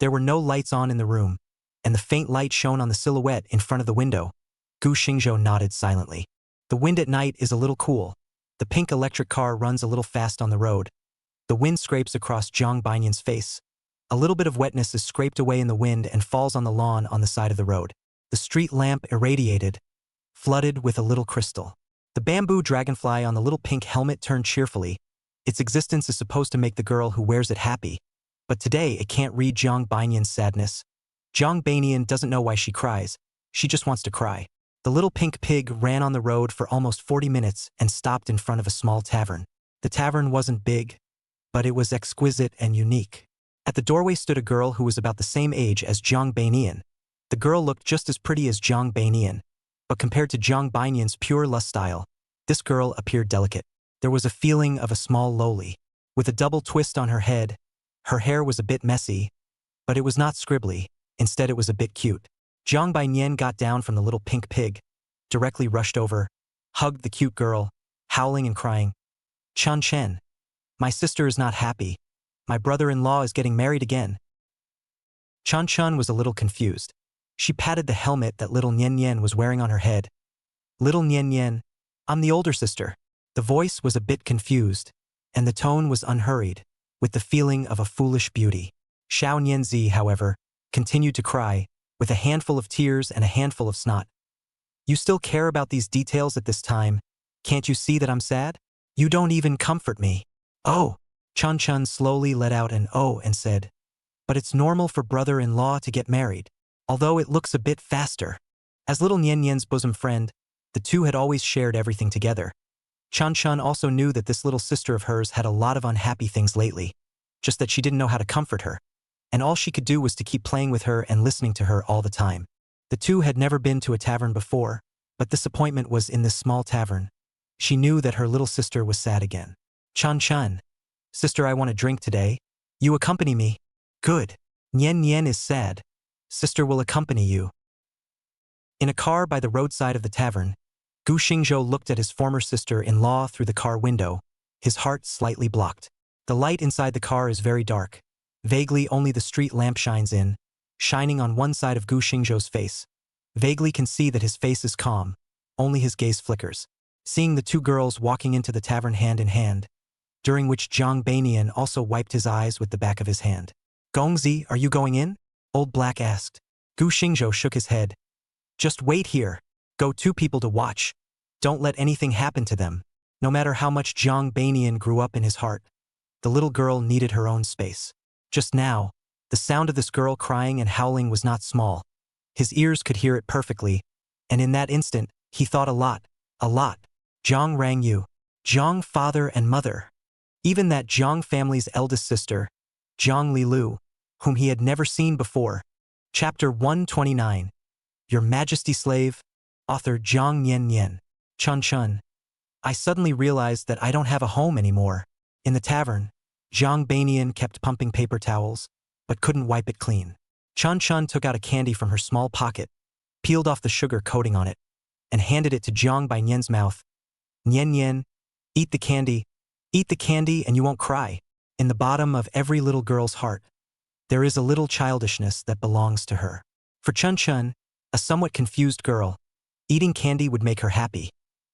[SPEAKER 1] There were no lights on in the room, and the faint light shone on the silhouette in front of the window. Gu Xingzhou nodded silently. The wind at night is a little cool. The pink electric car runs a little fast on the road. The wind scrapes across Jiang Bainian's face. A little bit of wetness is scraped away in the wind and falls on the lawn on the side of the road. The street lamp irradiated, flooded with a little crystal. The bamboo dragonfly on the little pink helmet turned cheerfully. Its existence is supposed to make the girl who wears it happy, but today it can't read Jiang Bainian's sadness. Jiang Bainian doesn't know why she cries. She just wants to cry. The little pink pig ran on the road for almost 40 minutes and stopped in front of a small tavern. The tavern wasn't big, but it was exquisite and unique. At the doorway stood a girl who was about the same age as Jiang Bainian. The girl looked just as pretty as Jiang Bainian, but compared to Jiang Bainian's pure lust style, this girl appeared delicate. There was a feeling of a small loli. With a double twist on her head, her hair was a bit messy, but it was not scribbly. Instead it was a bit cute. Jiang Bainian got down from the little pink pig, directly rushed over, hugged the cute girl, howling and crying, Chun Chen, my sister is not happy. My brother-in-law is getting married again. Chun Chun was a little confused. She patted the helmet that little Nian Nian was wearing on her head. Little Nian Nian, I'm the older sister. The voice was a bit confused, and the tone was unhurried, with the feeling of a foolish beauty. Xiao Nianzi, however, continued to cry, with a handful of tears and a handful of snot. You still care about these details at this time? Can't you see that I'm sad? You don't even comfort me. Oh! Chun Chun slowly let out an oh and said, But it's normal for brother-in-law to get married, although it looks a bit faster. As little Nian Nian's bosom friend, the two had always shared everything together. Chun Chun also knew that this little sister of hers had a lot of unhappy things lately, just that she didn't know how to comfort her, and all she could do was to keep playing with her and listening to her all the time. The two had never been to a tavern before, but this appointment was in this small tavern. She knew that her little sister was sad again. Chun Chun, sister, I want a drink today. You accompany me. Good. Nian Nian is sad. Sister will accompany you. In a car by the roadside of the tavern, Gu Xingzhou looked at his former sister-in-law through the car window, his heart slightly blocked. The light inside the car is very dark. Vaguely only the street lamp shines in, shining on one side of Gu Xingzhou's face. Vaguely can see that his face is calm, only his gaze flickers. Seeing the two girls walking into the tavern hand in hand, during which Zhang Banian also wiped his eyes with the back of his hand. Gongzi, are you going in? Old Black asked. Gu Xingzhou shook his head. Just wait here. Go two people to watch. Don't let anything happen to them. No matter how much Zhang Banian grew up in his heart, the little girl needed her own space. Just now, the sound of this girl crying and howling was not small. His ears could hear it perfectly, and in that instant, he thought a lot. Zhang Rangyu, Zhang father and mother. Even that Zhang family's eldest sister, Zhang Lilu, whom he had never seen before. Chapter 129. Your Majesty Slave, author Zhang Nian Nian. Chun Chun. I suddenly realized that I don't have a home anymore. In the tavern, Zhang Banian kept pumping paper towels, but couldn't wipe it clean. Chun Chun took out a candy from her small pocket, peeled off the sugar coating on it, and handed it to Zhang Bainian's mouth. Nian Nian, eat the candy and you won't cry. In the bottom of every little girl's heart, there is a little childishness that belongs to her. For Chun Chun, a somewhat confused girl, eating candy would make her happy.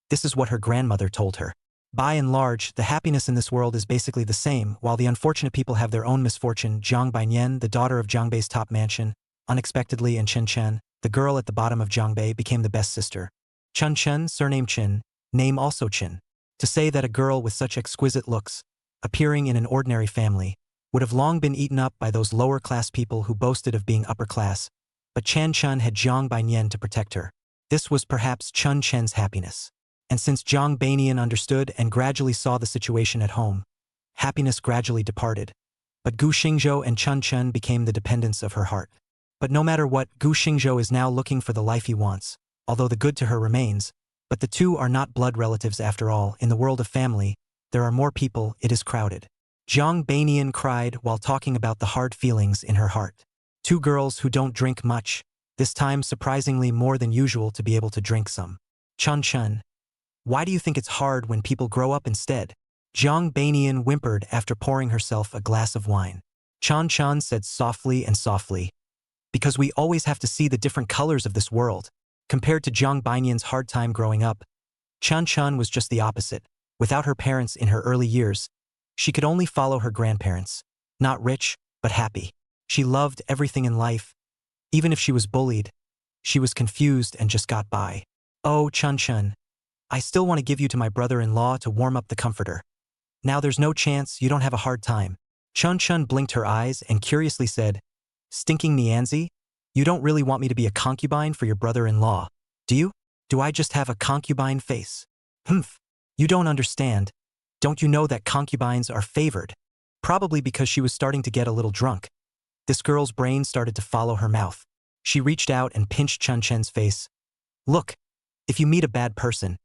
[SPEAKER 1] This is what her grandmother told her. By and large, the happiness in this world is basically the same, while the unfortunate people have their own misfortune. Zhang Bainian, the daughter of Zhang Bei's top mansion, unexpectedly, and Chen Chen, the girl at the bottom of Zhang Bei, became the best sister. Chun Chen, surname Chin, name also Chin. To say that a girl with such exquisite looks, appearing in an ordinary family, would have long been eaten up by those lower-class people who boasted of being upper-class, but Chan Chun had Zhang Bainian to protect her. This was perhaps Chun Chen's happiness. And since Zhang Banian understood and gradually saw the situation at home, happiness gradually departed. But Gu Xingzhou and Chun Chun became the dependents of her heart. But no matter what, Gu Xingzhou is now looking for the life he wants, although the good to her remains. But the two are not blood relatives after all. In the world of family, there are more people, it is crowded. Zhang Banian cried while talking about the hard feelings in her heart. Two girls who don't drink much, this time surprisingly more than usual to be able to drink some. Chun Chun. Why do you think it's hard when people grow up instead? Zhang Banian whimpered after pouring herself a glass of wine. Chun Chun said softly, because we always have to see the different colors of this world. Compared to Zhang Banian's hard time growing up, Chun Chun was just the opposite. Without her parents in her early years, she could only follow her grandparents. Not rich, but happy. She loved everything in life. Even if she was bullied, she was confused and just got by. Oh, Chun Chun. I still want to give you to my brother-in-law to warm up the comforter. Now there's no chance you don't have a hard time. Chun Chun blinked her eyes and curiously said, Stinking Nianzi? You don't really want me to be a concubine for your brother-in-law, do you? Do I just have a concubine face? Humph. You don't understand. Don't you know that concubines are favored? Probably because she was starting to get a little drunk. This girl's brain started to follow her mouth. She reached out and pinched Chun Chen's face. Look, if you meet a bad person,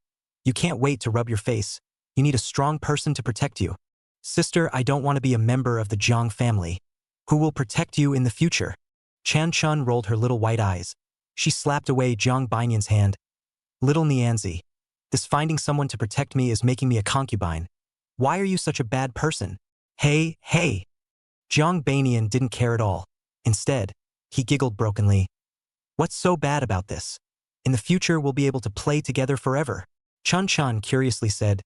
[SPEAKER 1] you can't wait to rub your face. You need a strong person to protect you. Sister, I don't want to be a member of the Zhang family. Who will protect you in the future? Chan Chun rolled her little white eyes. She slapped away Zhang Bainian's hand. Little Nianzi, this finding someone to protect me is making me a concubine. Why are you such a bad person? Hey. Zhang Bainian didn't care at all. Instead, he giggled brokenly. What's so bad about this? In the future, we'll be able to play together forever. Chun Chun curiously said,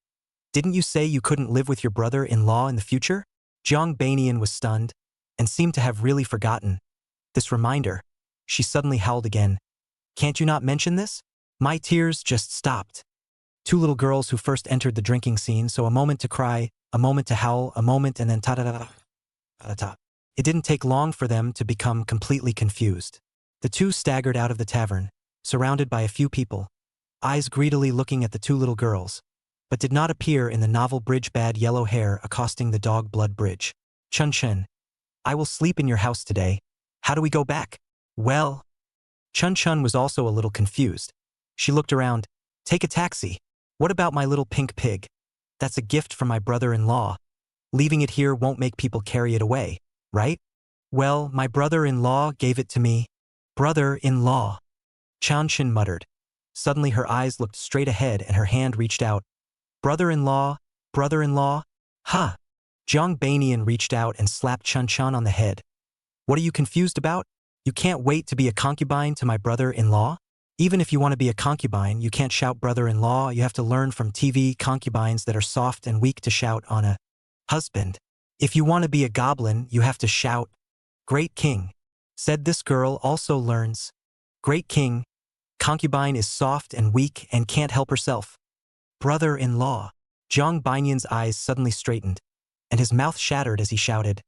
[SPEAKER 1] Didn't you say you couldn't live with your brother-in-law in the future? Zhang Banian was stunned, and seemed to have really forgotten this reminder. She suddenly howled again. Can't you not mention this? My tears just stopped. Two little girls who first entered the drinking scene, so a moment to cry, a moment to howl, a moment and then ta-da-da-da-da-da. It didn't take long for them to become completely confused. The two staggered out of the tavern, surrounded by a few people, eyes greedily looking at the two little girls, but did not appear in the novel bridge bad yellow hair accosting the dog blood bridge. Chun Chun, I will sleep in your house today. How do we go back? Well, Chun Chun was also a little confused. She looked around. Take a taxi. What about my little pink pig? That's a gift from my brother-in-law. Leaving it here won't make people carry it away, right? Well, my brother-in-law gave it to me. Brother-in-law. Chanshin muttered. Suddenly her eyes looked straight ahead and her hand reached out. Brother-in-law, brother-in-law? Ha! Jiang Banian reached out and slapped Chanchan on the head. What are you confused about? You can't wait to be a concubine to my brother-in-law? Even if you want to be a concubine, you can't shout brother-in-law. You have to learn from TV concubines that are soft and weak to shout on a husband. If you want to be a goblin, you have to shout, Great King. Said this girl also learns. Great King. Concubine is soft and weak and can't help herself. Brother-in-law. Jiang Banian's eyes suddenly straightened, and his mouth shattered as he shouted,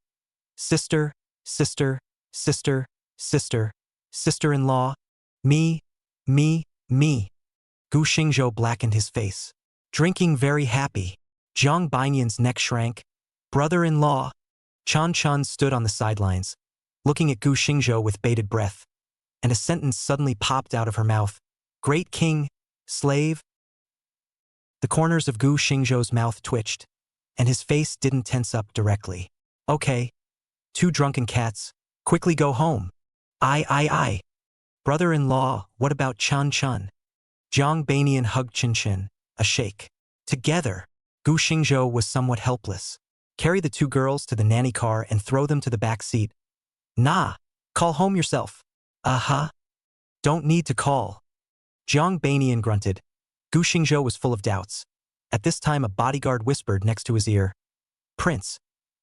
[SPEAKER 1] Sister, sister, sister, sister, sister-in-law, me, me, me. Gu Xingzhou blackened his face. Drinking very happy. Jiang Banian's neck shrank. Brother-in-law. Chan Chan stood on the sidelines, looking at Gu Xingzhou with bated breath, and a sentence suddenly popped out of her mouth. Great King, slave. The corners of Gu Xingzhou's mouth twitched, and his face didn't tense up directly. Okay. Two drunken cats. Quickly go home. I. Brother-in-law, what about Chan Chun? Jiang Banian hugged Chin Chin, a shake. Together. Gu Xingzhou was somewhat helpless. Carry the two girls to the nanny car and throw them to the back seat. Nah. Call home yourself. Uh-huh. Don't need to call. Jiang Banian grunted. Gu Xingzhou was full of doubts. At this time a bodyguard whispered next to his ear. Prince.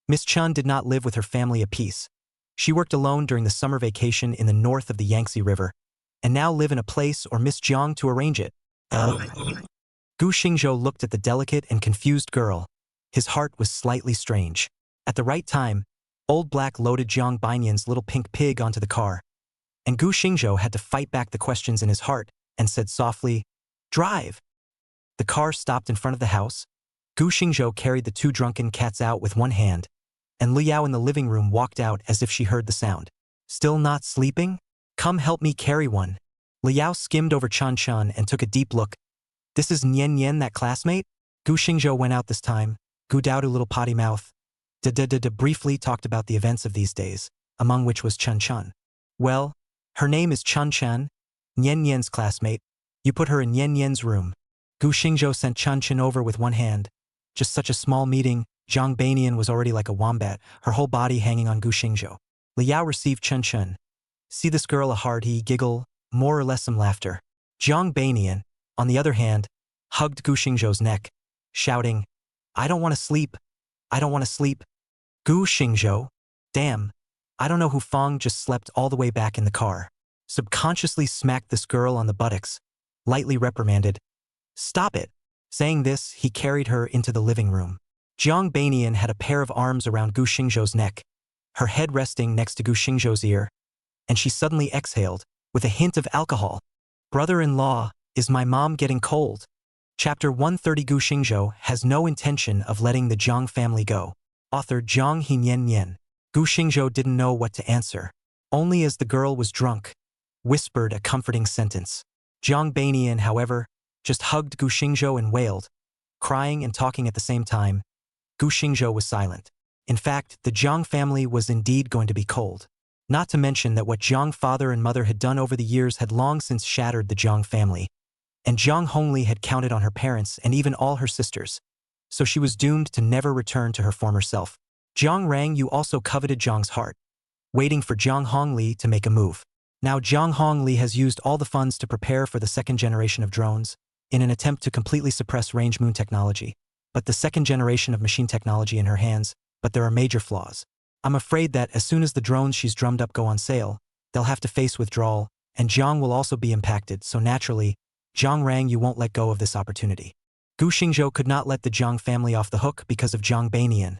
[SPEAKER 1] Miss Chun did not live with her family apiece. She worked alone during the summer vacation in the north of the Yangtze River, and now live in a place or Miss Jiang to arrange it. Gu Xingzhou looked at the delicate and confused girl. His heart was slightly strange. At the right time, Old Black loaded Jiang Banian's little pink pig onto the car, and Gu Xingzhou had to fight back the questions in his heart and said softly, Drive. The car stopped in front of the house. Gu Xingzhou carried the two drunken cats out with one hand, and Liao in the living room walked out as if she heard the sound. Still not sleeping? Come help me carry one. Liao skimmed over Chan Chan and took a deep look. This is Nian Nian, that classmate? Gu Xingzhou went out this time. Gu Daodu little potty mouth. Briefly talked about the events of these days, among which was Chan Chan. Well, her name is Chan Chan, Nian Nian's classmate. You put her in Nian Nian's room. Gu Xingzhou sent Chan Chan over with one hand. Just such a small meeting. Jiang Banian was already like a wombat, her whole body hanging on Gu Xingzhou. Liao received Chen Chen. See this girl a hearty giggle, more or less some laughter. Jiang Banian, on the other hand, hugged Gu Xingzhou's neck, shouting, I don't want to sleep. I don't want to sleep. Gu Xingzhou. Damn. I don't know who Fong just slept all the way back in the car. Subconsciously smacked this girl on the buttocks, lightly reprimanded. Stop it. Saying this, he carried her into the living room. Jiang Banian had a pair of arms around Gu Xingzhou's neck, her head resting next to Gu Xingzhou's ear, and she suddenly exhaled, with a hint of alcohol. Brother-in-law, is my mom getting cold? Chapter 130. Gu Xingzhou has no intention of letting the Jiang family go. Author Zhang Hinian Nian. Gu Xingzhou didn't know what to answer. Only as the girl was drunk, whispered a comforting sentence. Jiang Banian, however, just hugged Gu Xingzhou and wailed, crying and talking at the same time. Gu Xingzhou was silent. In fact, the Jiang family was indeed going to be cold. Not to mention that what Jiang father and mother had done over the years had long since shattered the Jiang family, and Jiang Hongli had counted on her parents and even all her sisters, so she was doomed to never return to her former self. Jiang Rangyu also coveted Jiang's heart, waiting for Jiang Hongli to make a move. Now Jiang Hongli has used all the funds to prepare for the second generation of drones, in an attempt to completely suppress range moon technology. But the second generation of machine technology in her hands, but there are major flaws. I'm afraid that as soon as the drones she's drummed up go on sale, they'll have to face withdrawal, and Jiang will also be impacted, so naturally, Jiang Rangyu won't let go of this opportunity. Gu Xingzhou could not let the Jiang family off the hook because of Jiang Banian,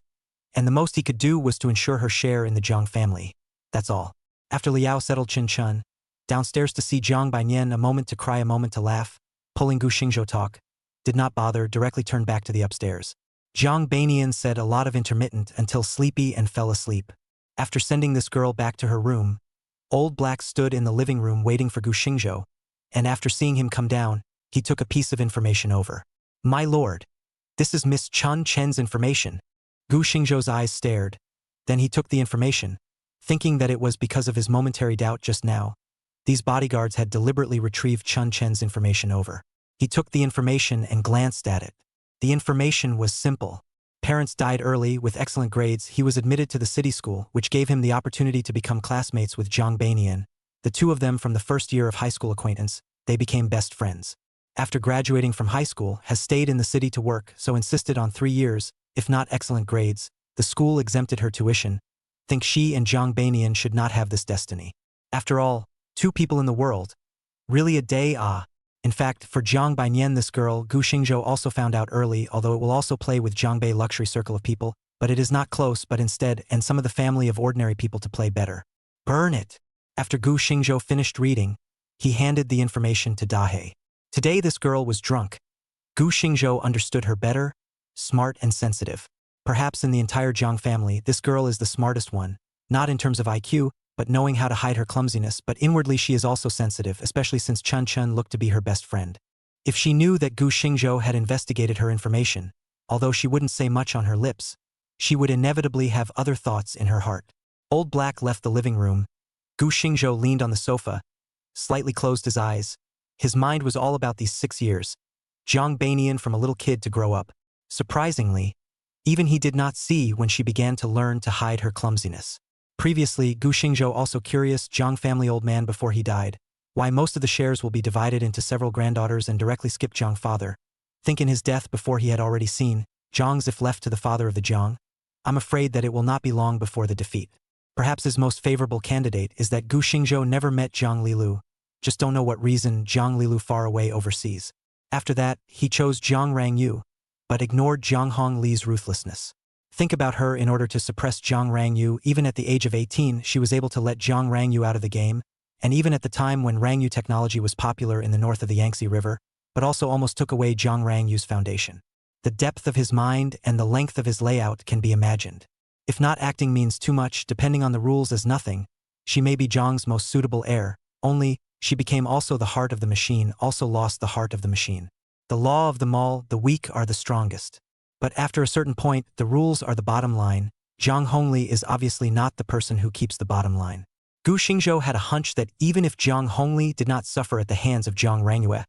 [SPEAKER 1] and the most he could do was to ensure her share in the Jiang family. That's all. After Liao settled Chin Chun, downstairs to see Jiang Banian, a moment to cry, a moment to laugh, pulling Gu Xingzhou talk, did not bother, directly turned back to the upstairs. Jiang Banian said a lot of intermittent until sleepy and fell asleep. After sending this girl back to her room, Old Black stood in the living room waiting for Gu Xingzhou, and after seeing him come down, he took a piece of information over. My lord, this is Miss Chun Chen's information. Gu Xingzhou's eyes stared. Then he took the information, thinking that it was because of his momentary doubt just now. These bodyguards had deliberately retrieved Chun Chen's information over. He took the information and glanced at it. The information was simple. Parents died early, with excellent grades. He was admitted to the city school, which gave him the opportunity to become classmates with Jiang Beinian. The two of them from the first year of high school acquaintance, they became best friends. After graduating from high school, has stayed in the city to work, so insisted on 3 years, if not excellent grades. The school exempted her tuition. Think she and Jiang Beinian should not have this destiny. After all, 2 people in the world. Really a day, ah. In fact, for Jiang Beinian, this girl, Gu Xingzhou, also found out early, although it will also play with Jiangbei luxury circle of people, but it is not close, but instead, and some of the family of ordinary people to play better. Burn it! After Gu Xingzhou finished reading, he handed the information to Dahe. Today this girl was drunk. Gu Xingzhou understood her better, smart and sensitive. Perhaps in the entire Jiang family, this girl is the smartest one, not in terms of IQ, but knowing how to hide her clumsiness, but inwardly she is also sensitive, especially since Chun Chen looked to be her best friend. If she knew that Gu Xingzhou had investigated her information, although she wouldn't say much on her lips, she would inevitably have other thoughts in her heart. Old Black left the living room. Gu Xingzhou leaned on the sofa, slightly closed his eyes. His mind was all about these 6 years. Jiang Beinian from a little kid to grow up. Surprisingly, even he did not see when she began to learn to hide her clumsiness. Previously, Gu Xingzhou also curious Jiang family old man before he died, why most of the shares will be divided into several granddaughters and directly skip Jiang father. Think in his death before he had already seen Jiang's if left to the father of the Jiang. I'm afraid that it will not be long before the defeat. Perhaps his most favorable candidate is that Gu Xingzhou never met Jiang Lilu, just don't know what reason Jiang Lilu far away overseas. After that, he chose Jiang Rangyu, but ignored Jiang Hongli's ruthlessness. Think about her in order to suppress Jiang Rangyu. Even at the age of 18, she was able to let Jiang Rangyu out of the game, and even at the time when Rangyu technology was popular in the north of the Yangtze River, but also almost took away Jiang Rangyu's foundation. The depth of his mind and the length of his layout can be imagined. If not acting means too much, depending on the rules as nothing, she may be Jiang's most suitable heir, only, she became also the heart of the machine, also lost the heart of the machine. The law of them all, the weak are the strongest. But after a certain point, the rules are the bottom line. Jiang Hongli is obviously not the person who keeps the bottom line. Gu Xingzhou had a hunch that even if Jiang Hongli did not suffer at the hands of Jiang Rangyue,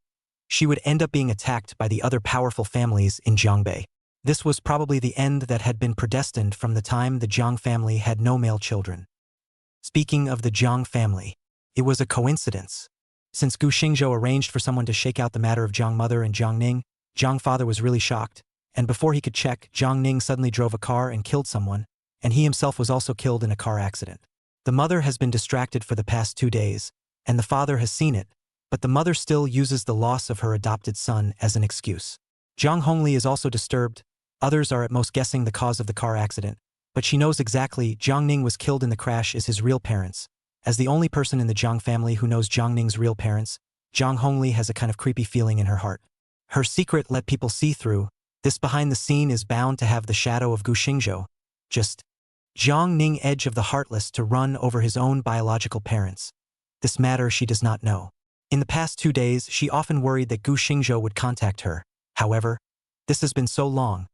[SPEAKER 1] she would end up being attacked by the other powerful families in Jiangbei. This was probably the end that had been predestined from the time the Jiang family had no male children. Speaking of the Jiang family, it was a coincidence. Since Gu Xingzhou arranged for someone to shake out the matter of Jiang mother and Jiang Ning, Jiang father was really shocked, and before he could check, Jiang Ning suddenly drove a car and killed someone, and he himself was also killed in a car accident. The mother has been distracted for the past 2 days, and the father has seen it, but the mother still uses the loss of her adopted son as an excuse. Jiang Hongli is also disturbed. Others are at most guessing the cause of the car accident, but she knows exactly Jiang Ning was killed in the crash is his real parents. As the only person in the Jiang family who knows Jiang Ning's real parents, Jiang Hongli has a kind of creepy feeling in her heart. Her secret let people see through. This behind the scene is bound to have the shadow of Gu Xingzhou. Just Jiang Ning edge of the heartless to run over his own biological parents. This matter she does not know. In the past 2 days, she often worried that Gu Xingzhou would contact her. However, this has been so long,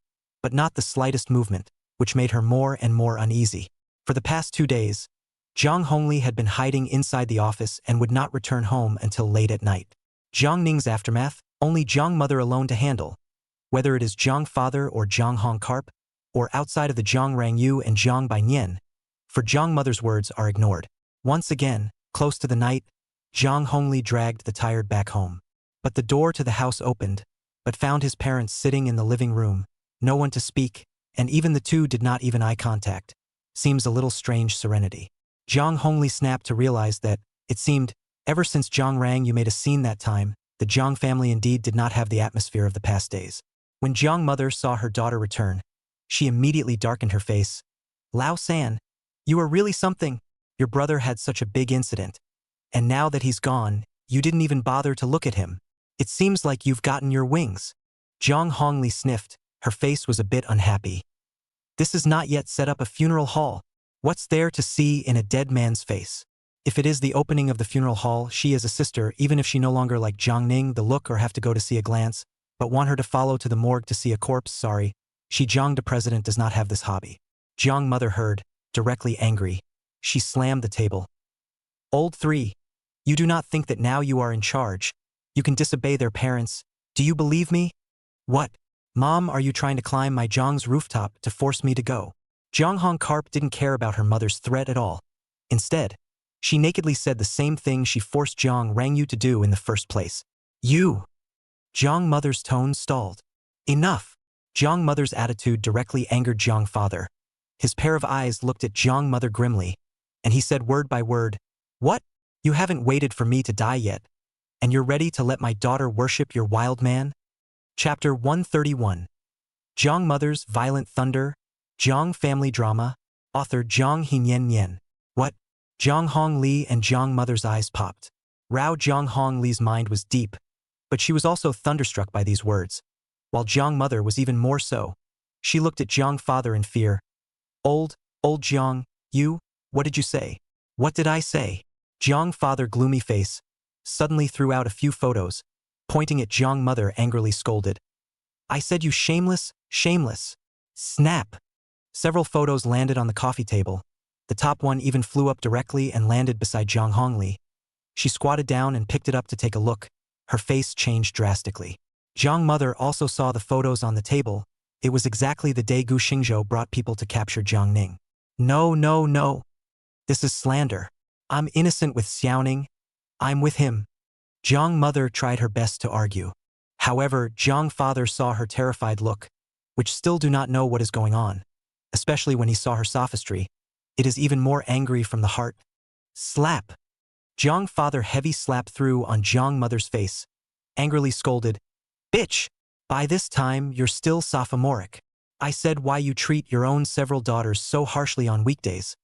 [SPEAKER 1] but not the slightest movement, which made her more and more uneasy. For the past 2 days, Jiang Hongli had been hiding inside the office and would not return home until late at night. Jiang Ning's aftermath, only Jiang mother alone to handle. Whether it is Jiang father or Jiang Hong Carp, or outside of the Jiang Rangyu and Jiang Bainian, for Jiang mother's words are ignored. Once again, close to the night, Jiang Hongli dragged the tired back home. But the door to the house opened, but found his parents sitting in the living room, no one to speak, and even the two did not even eye contact. Seems a little strange serenity. Jiang Hongli snapped to realize that, it seemed, ever since Jiang Rangyu made a scene that time, the Jiang family indeed did not have the atmosphere of the past days. When Jiang mother saw her daughter return, she immediately darkened her face. Lao San, you are really something. Your brother had such a big incident. And now that he's gone, you didn't even bother to look at him. It seems like you've gotten your wings. Jiang Hongli sniffed. Her face was a bit unhappy. This is not yet set up a funeral hall. What's there to see in a dead man's face? If it is the opening of the funeral hall, she is a sister, even if she no longer like Jiang Ning the look or have to go to see a glance, but want her to follow to the morgue to see a corpse, sorry. She Jiang the president does not have this hobby. Jiang mother heard, directly angry. She slammed the table. Old 3. You do not think that now you are in charge. You can disobey their parents. Do you believe me? What? Mom, are you trying to climb my Zhang's rooftop to force me to go? Zhang Hong Karp didn't care about her mother's threat at all. Instead, she nakedly said the same thing she forced Zhang Rangyu to do in the first place. You! Zhang mother's tone stalled. Enough! Zhang mother's attitude directly angered Zhang father. His pair of eyes looked at Zhang mother grimly, and he said word by word, What? You haven't waited for me to die yet, and you're ready to let my daughter worship your wild man? Chapter 131. Zhang Mother's Violent Thunder, Zhang Family Drama, author Zhang Hinyan Nian. What? Zhang Hong Li and Zhang Mother's eyes popped. Rao Zhang Hong Li's mind was deep, but she was also thunderstruck by these words, while Zhang Mother was even more so. She looked at Zhang Father in fear. Old Zhang, you? What did you say? What did I say? Zhang Father gloomy face suddenly threw out a few photos, pointing at Zhang Mother angrily scolded. I said you shameless. Snap! Several photos landed on the coffee table. The top one even flew up directly and landed beside Zhang Hongli. She squatted down and picked it up to take a look. Her face changed drastically. Zhang Mother also saw the photos on the table. It was exactly the day Gu Xingzhou brought people to capture Jiang Ning. No. This is slander. I'm innocent with Xiaoning. I'm with him. Zhang Mother tried her best to argue. However, Zhang Father saw her terrified look, which still do not know what is going on, especially when he saw her sophistry. It is even more angry from the heart. Slap! Zhang Father heavy slap threw on Zhang Mother's face, angrily scolded, Bitch! By this time, you're still sophomoric. I said why you treat your own several daughters so harshly on weekdays,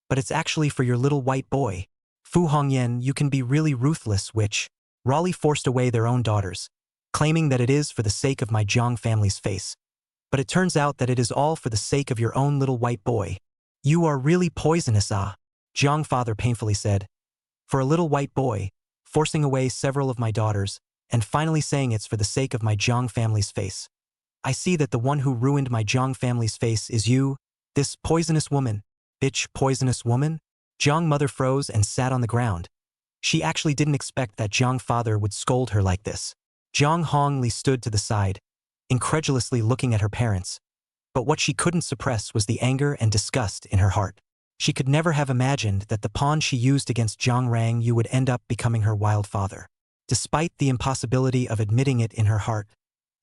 [SPEAKER 1] but it's actually for your little white boy. Fu Hongyan, you can be really ruthless, which Raleigh forced away their own daughters, claiming that it is for the sake of my Zhang family's face. But it turns out that it is all for the sake of your own little white boy. You are really poisonous, Zhang Father painfully said. For a little white boy, forcing away several of my daughters, and finally saying it's for the sake of my Zhang family's face. I see that the one who ruined my Zhang family's face is you, this poisonous woman. Bitch, poisonous woman? Zhang Mother froze and sat on the ground. She actually didn't expect that Zhang Father would scold her like this. Zhang Hongli stood to the side, incredulously looking at her parents. But what she couldn't suppress was the anger and disgust in her heart. She could never have imagined that the pawn she used against Zhang Rangyu would end up becoming her wild father. Despite the impossibility of admitting it in her heart,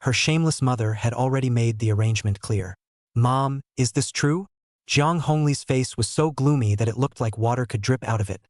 [SPEAKER 1] her shameless mother had already made the arrangement clear. Mom, is this true? Zhang Hongli's face was so gloomy that it looked like water could drip out of it.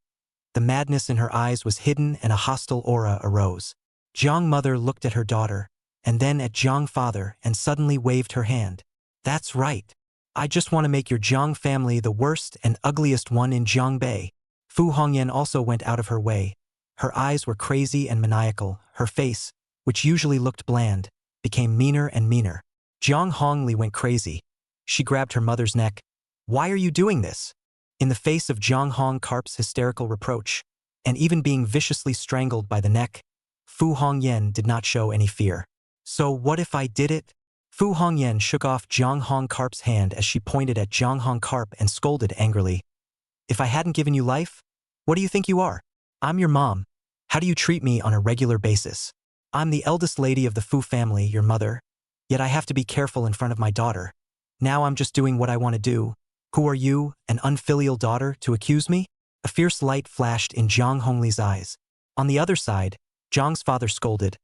[SPEAKER 1] The madness in her eyes was hidden and a hostile aura arose. Zhang Mother looked at her daughter, and then at Zhang Father and suddenly waved her hand. That's right. I just want to make your Zhang family the worst and ugliest one in Zhangbei. Fu Hongyan also went out of her way. Her eyes were crazy and maniacal. Her face, which usually looked bland, became meaner and meaner. Zhang Hongli went crazy. She grabbed her mother's neck. Why are you doing this? In the face of Zhang Hong Karp's hysterical reproach, and even being viciously strangled by the neck, Fu Hongyan did not show any fear. So what if I did it? Fu Hongyan shook off Zhang Hong Karp's hand as she pointed at Zhang Hong Karp and scolded angrily. If I hadn't given you life? What do you think you are? I'm your mom. How do you treat me on a regular basis? I'm the eldest lady of the Fu family, your mother. Yet I have to be careful in front of my daughter. Now I'm just doing what I want to do. Who are you, an unfilial daughter, to accuse me? A fierce light flashed in Zhang Hongli's eyes. On the other side, Zhang's father scolded.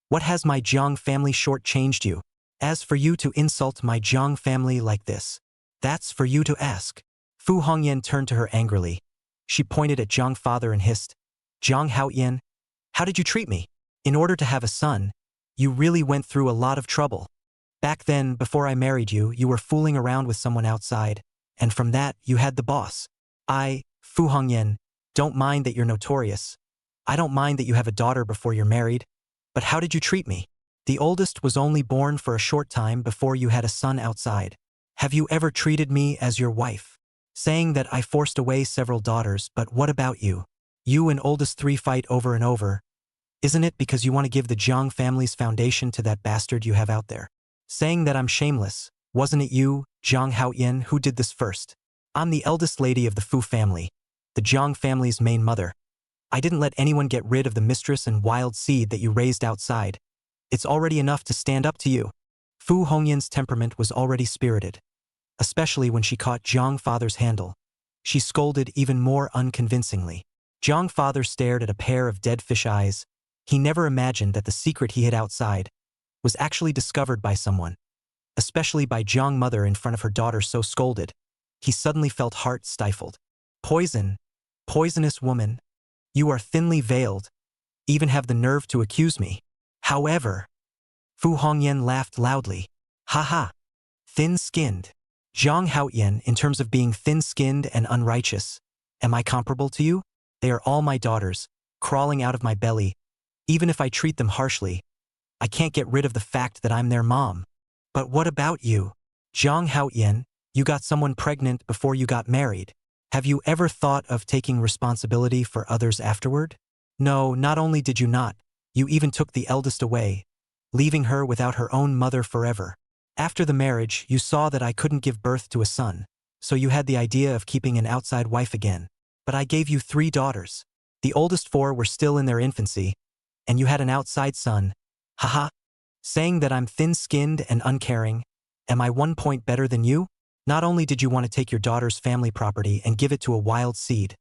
[SPEAKER 1] What has my Zhang family shortchanged you? As for you to insult my Zhang family like this, that's for you to ask. Fu Hongyan turned to her angrily. She pointed at Zhang father and hissed, Zhang Haoyan, how did you treat me? In order to have a son, you really went through a lot of trouble. Back then, before I married you, you were fooling around with someone outside, and from that, you had the boss. I, Fu Hongyan, don't mind that you're notorious. I don't mind that you have a daughter before you're married. But how did you treat me? The oldest was only born for a short time before you had a son outside. Have you ever treated me as your wife? Saying that I forced away several daughters, but what about you? You and oldest 3 fight over and over. Isn't it because you want to give the Zhang family's foundation to that bastard you have out there? Saying that I'm shameless, wasn't it you, Zhang Haoyan, who did this first? I'm the eldest lady of the Fu family, the Jiang family's main mother. I didn't let anyone get rid of the mistress and wild seed that you raised outside. It's already enough to stand up to you. Fu Hongyan's temperament was already spirited, especially when she caught Jiang father's handle. She scolded even more unconvincingly. Jiang father stared at a pair of dead fish eyes. He never imagined that the secret he hid outside was actually discovered by someone, especially by Jiang mother in front of her daughter so scolded. He suddenly felt heart stifled. Poison, poisonous woman, you are thinly veiled, even have the nerve to accuse me. However, Fu Hongyan laughed loudly. Ha, thin-skinned. Zhang Haoyan, in terms of being thin-skinned and unrighteous, am I comparable to you? They are all my daughters, crawling out of my belly. Even if I treat them harshly, I can't get rid of the fact that I'm their mom. But what about you? Zhang Haoyan, you got someone pregnant before you got married. Have you ever thought of taking responsibility for others afterward? No, not only did you not, you even took the eldest away, leaving her without her own mother forever. After the marriage, you saw that I couldn't give birth to a son, so you had the idea of keeping an outside wife again. But I gave you 3 daughters. The oldest 4 were still in their infancy, and you had an outside son. Haha. Saying that I'm thin-skinned and uncaring, am I 1 point better than you? Not only did you want to take your daughter's family property and give it to a wild seed,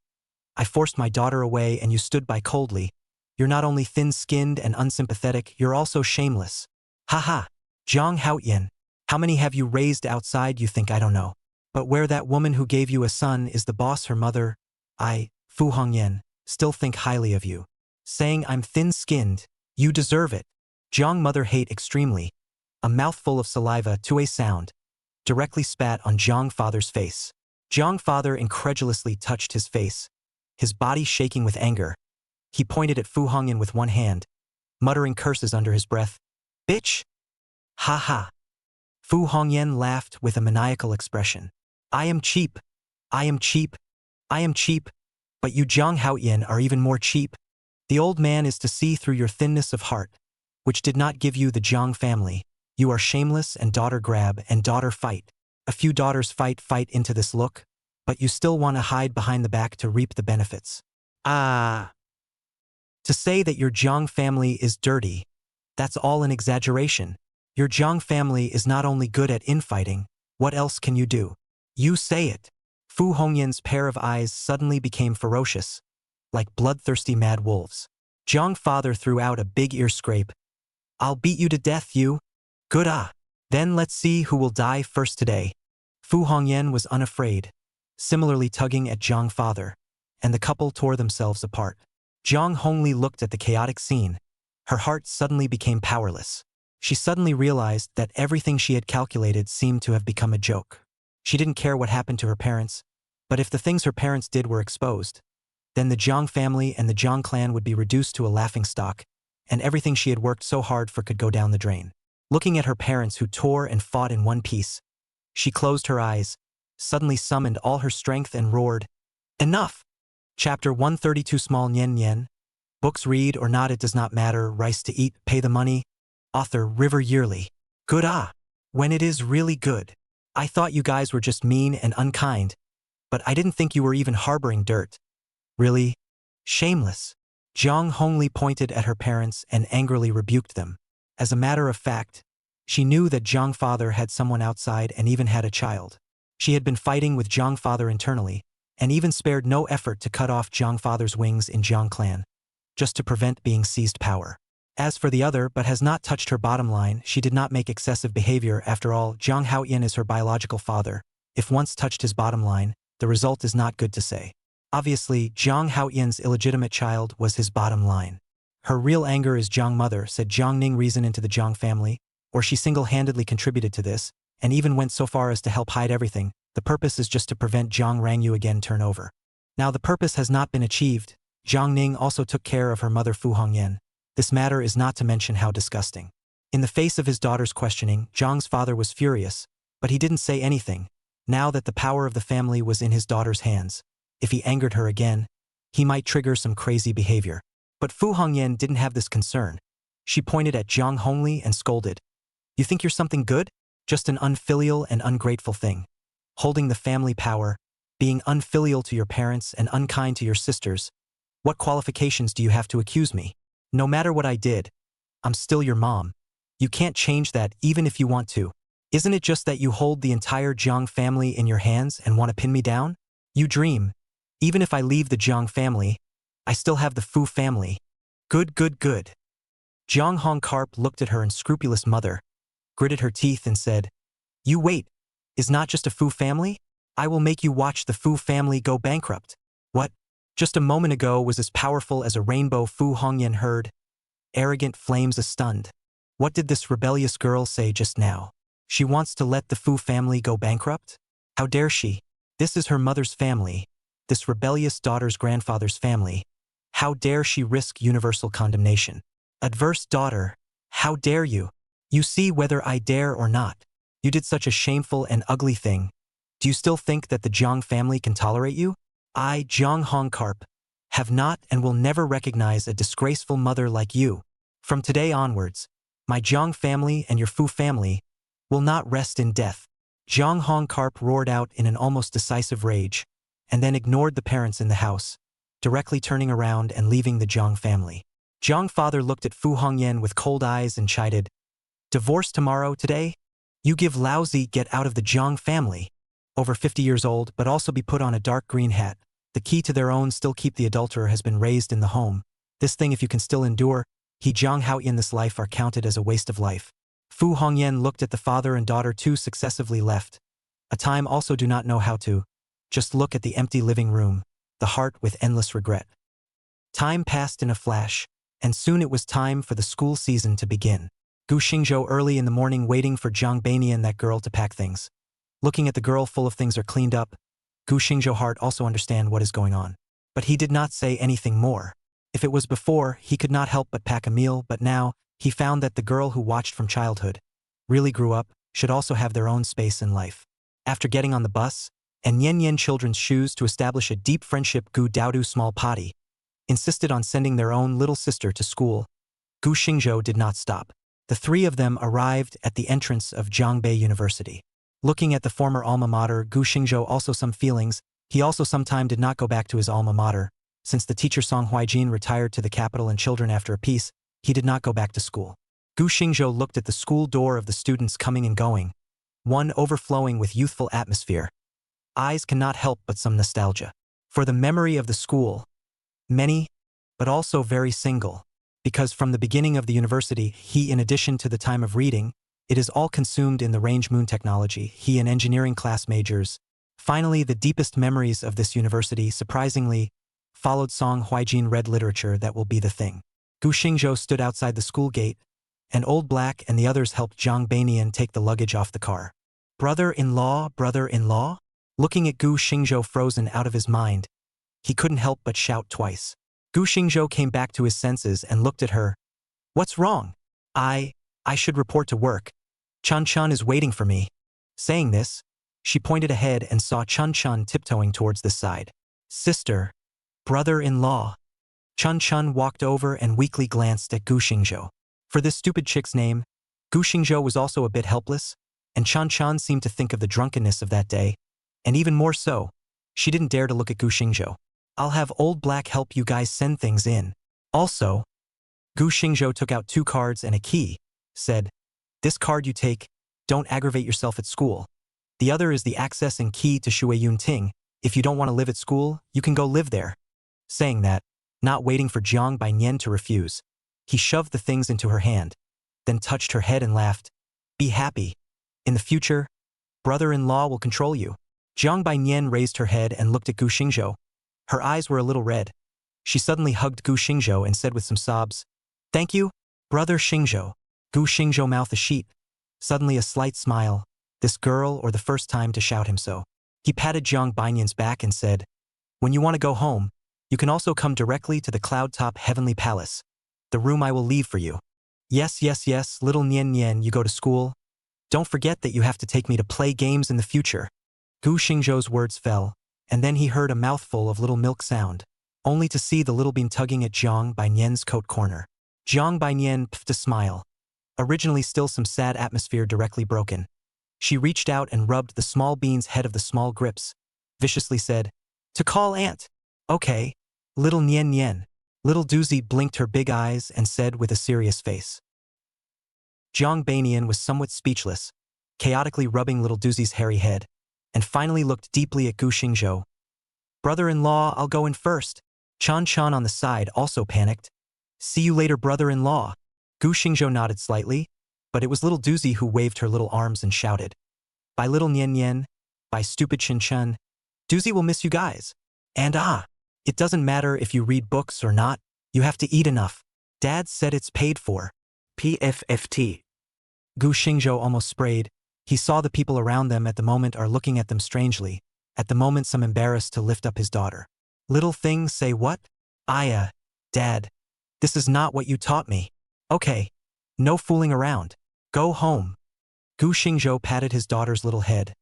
[SPEAKER 1] I forced my daughter away and you stood by coldly. You're not only thin-skinned and unsympathetic, you're also shameless. Haha. Zhang Haoyan, how many have you raised outside you think I don't know? But where that woman who gave you a son is the boss, her mother, I, Fu Hongyan, still think highly of you. Saying I'm thin-skinned, you deserve it. Jiang mother hate extremely. A mouthful of saliva to a sound directly spat on Jiang father's face. Jiang father incredulously touched his face, his body shaking with anger. He pointed at Fu Hongyan with one hand, muttering curses under his breath. Bitch! Ha. Fu Hongyan laughed with a maniacal expression. I am cheap. I am cheap. I am cheap. But you Jiang Haoyan are even more cheap. The old man is to see through your thinness of heart, which did not give you the Jiang family. You are shameless and daughter grab and daughter fight. A few daughters fight into this look, but you still want to hide behind the back to reap the benefits. To say that your Jiang family is dirty, that's all an exaggeration. Your Jiang family is not only good at infighting, what else can you do? You say it. Fu Hongyan's pair of eyes suddenly became ferocious, like bloodthirsty mad wolves. Jiang father threw out a big ear scrape. I'll beat you to death, you. Good Then let's see who will die first today. Fu Hongyan was unafraid, similarly tugging at Jiang father, and the couple tore themselves apart. Jiang Hongli looked at the chaotic scene. Her heart suddenly became powerless. She suddenly realized that everything she had calculated seemed to have become a joke. She didn't care what happened to her parents, but if the things her parents did were exposed, then the Jiang family and the Jiang clan would be reduced to a laughingstock, and everything she had worked so hard for could go down the drain. Looking at her parents who tore and fought in one piece, she closed her eyes, suddenly summoned all her strength and roared, Enough! Chapter 132 Small Nyen Nyen. Books read or not, it does not matter. Rice to eat, pay the money. Author River Yearly. Good when it is really good. I thought you guys were just mean and unkind, but I didn't think you were even harboring dirt. Really? Shameless. Jiang Hongli pointed at her parents and angrily rebuked them. As a matter of fact, she knew that Jiang father had someone outside and even had a child. She had been fighting with Jiang father internally, and even spared no effort to cut off Jiang father's wings in Jiang clan, just to prevent being seized power. As for the other but has not touched her bottom line, she did not make excessive behavior. After all, Jiang Haoyan is her biological father. If once touched his bottom line, the result is not good to say. Obviously, Jiang Haoyan's illegitimate child was his bottom line. Her real anger is Jiang mother, said Jiang Ning reason into the Jiang family, or she single-handedly contributed to this, and even went so far as to help hide everything. The purpose is just to prevent Jiang Rangyu again turn over. Now the purpose has not been achieved. Jiang Ning also took care of her mother Fu Hongyan. This matter is not to mention how disgusting. In the face of his daughter's questioning, Jiang's father was furious, but he didn't say anything. Now that the power of the family was in his daughter's hands, if he angered her again, he might trigger some crazy behavior. But Fu Hongyan didn't have this concern. She pointed at Jiang Hongli and scolded. You think you're something good? Just an unfilial and ungrateful thing. Holding the family power, being unfilial to your parents and unkind to your sisters. What qualifications do you have to accuse me? No matter what I did, I'm still your mom. You can't change that even if you want to. Isn't it just that you hold the entire Jiang family in your hands and want to pin me down? You dream. Even if I leave the Jiang family, I still have the Fu family. Good, good, good. Jiang Hongkarp looked at her unscrupulous mother, gritted her teeth and said, You wait, is not just a Fu family? I will make you watch the Fu family go bankrupt. What? Just a moment ago was as powerful as a rainbow Fu Hongyan heard. Arrogant flames astunned. What did this rebellious girl say just now? She wants to let the Fu family go bankrupt? How dare she? This is her mother's family, this rebellious daughter's grandfather's family. How dare she risk universal condemnation? Adverse daughter, how dare you? You see whether I dare or not. You did such a shameful and ugly thing. Do you still think that the Jiang family can tolerate you? I, Jiang Hongkarp, have not and will never recognize a disgraceful mother like you. From today onwards, my Jiang family and your Fu family will not rest in death. Jiang Hongkarp roared out in an almost decisive rage, and then ignored the parents in the house, directly turning around and leaving the Jiang family. Jiang father looked at Fu Hongyan with cold eyes and chided, Divorce tomorrow, today? You give lousy get out of the Jiang family. Over 50 years old, but also be put on a dark green hat. The key to their own still keep the adulterer has been raised in the home. This thing if you can still endure, he Jiang Hao in this life are counted as a waste of life. Fu Hongyan looked at the father and daughter too successively left. A time also do not know how to. Just look at the empty living room, the heart with endless regret. Time passed in a flash, and soon it was time for the school season to begin. Gu Xingzhou early in the morning waiting for Jiang Bania and that girl to pack things. Looking at the girl full of things are cleaned up, Gu Xingzhou heart also understand what is going on. But he did not say anything more. If it was before, he could not help but pack a meal, but now, he found that the girl who watched from childhood, really grew up, should also have their own space in life. After getting on the bus, and Yen Yen children's shoes to establish a deep friendship, Gu Daodu small potty insisted on sending their own little sister to school. Gu Xingzhou did not stop. The three of them arrived at the entrance of Jiangbei University. Looking at the former alma mater, Gu Xingzhou also some feelings. He also sometime did not go back to his alma mater. Since the teacher Song Huijin retired to the capital and children after a peace, he did not go back to school. Gu Xingzhou looked at the school door of the students coming and going, one overflowing with youthful atmosphere. Eyes cannot help but some nostalgia. For the memory of the school, many, but also very single. Because from the beginning of the university, he in addition to the time of reading, it is all consumed in the range moon technology, he and engineering class majors. Finally, the deepest memories of this university, surprisingly, followed Song Huijin read literature that will be the thing. Gu Xingzhou stood outside the school gate, and Old Black and the others helped Jiang Banian take the luggage off the car. Brother-in-law, brother-in-law? Looking at Gu Xingzhou frozen out of his mind, he couldn't help but shout twice. Gu Xingzhou came back to his senses and looked at her. What's wrong? I should report to work. Chun Chun is waiting for me. Saying this, she pointed ahead and saw Chun Chun tiptoeing towards the side. Sister, brother-in-law. Chun Chun walked over and weakly glanced at Gu Xingzhou. For this stupid chick's name, Gu Xingzhou was also a bit helpless, and Chun Chun seemed to think of the drunkenness of that day, and even more so, she didn't dare to look at Gu Xingzhou. I'll have Old Black help you guys send things in. Also, Gu Xingzhou took out 2 cards and a key, said, This card you take, don't aggravate yourself at school. The other is the access and key to Shui Yun Ting. If you don't want to live at school, you can go live there. Saying that, not waiting for Jiang Banian to refuse, he shoved the things into her hand, then touched her head and laughed. Be happy. In the future, brother-in-law will control you. Jiang Banian raised her head and looked at Gu Xingzhou. Her eyes were a little red. She suddenly hugged Gu Xingzhou and said with some sobs, Thank you, brother Xingzhou. Gu Xingzhou mouthed a sheet. Suddenly a slight smile. This girl or the first time to shout him so. He patted Jiang Banian's back and said, When you want to go home, you can also come directly to the cloud-top heavenly palace. The room I will leave for you. Yes, yes, yes, little Nian Nian, you go to school. Don't forget that you have to take me to play games in the future. Gu Xingzhou's words fell, and then he heard a mouthful of little milk sound, only to see the little bean tugging at Jiang Banian's coat corner. Jiang Banian puffed a smile. Originally still some sad atmosphere directly broken. She reached out and rubbed the small bean's head of the small grips. viciously said, "To call aunt." "Okay." Little Nien Nien. Little Doozy blinked her big eyes and said with a serious face. Jiang Banian was somewhat speechless, chaotically rubbing little Doozy's hairy head, and finally looked deeply at Gu Xingzhou. "Brother-in-law, I'll go in first." Chan Chan on the side also panicked. "See you later, brother-in-law." Gu Xingzhou nodded slightly, but it was little Doozy who waved her little arms and shouted, "Bye little Nian Nian, bye stupid Chin Chun. Doozy will miss you guys. And it doesn't matter if you read books or not, you have to eat enough. Dad said it's paid for." PFFT. Gu Xingzhou almost sprayed. He saw the people around them at the moment are looking at them strangely, at the moment some embarrassed to lift up his daughter. "Little things say what?" Dad. This is not what you taught me." "Okay. No fooling around. Go home." Gu Xingzhou patted his daughter's little head,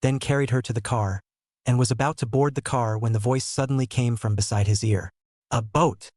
[SPEAKER 1] then carried her to the car, and was about to board the car when the voice suddenly came from beside his ear. "A boat."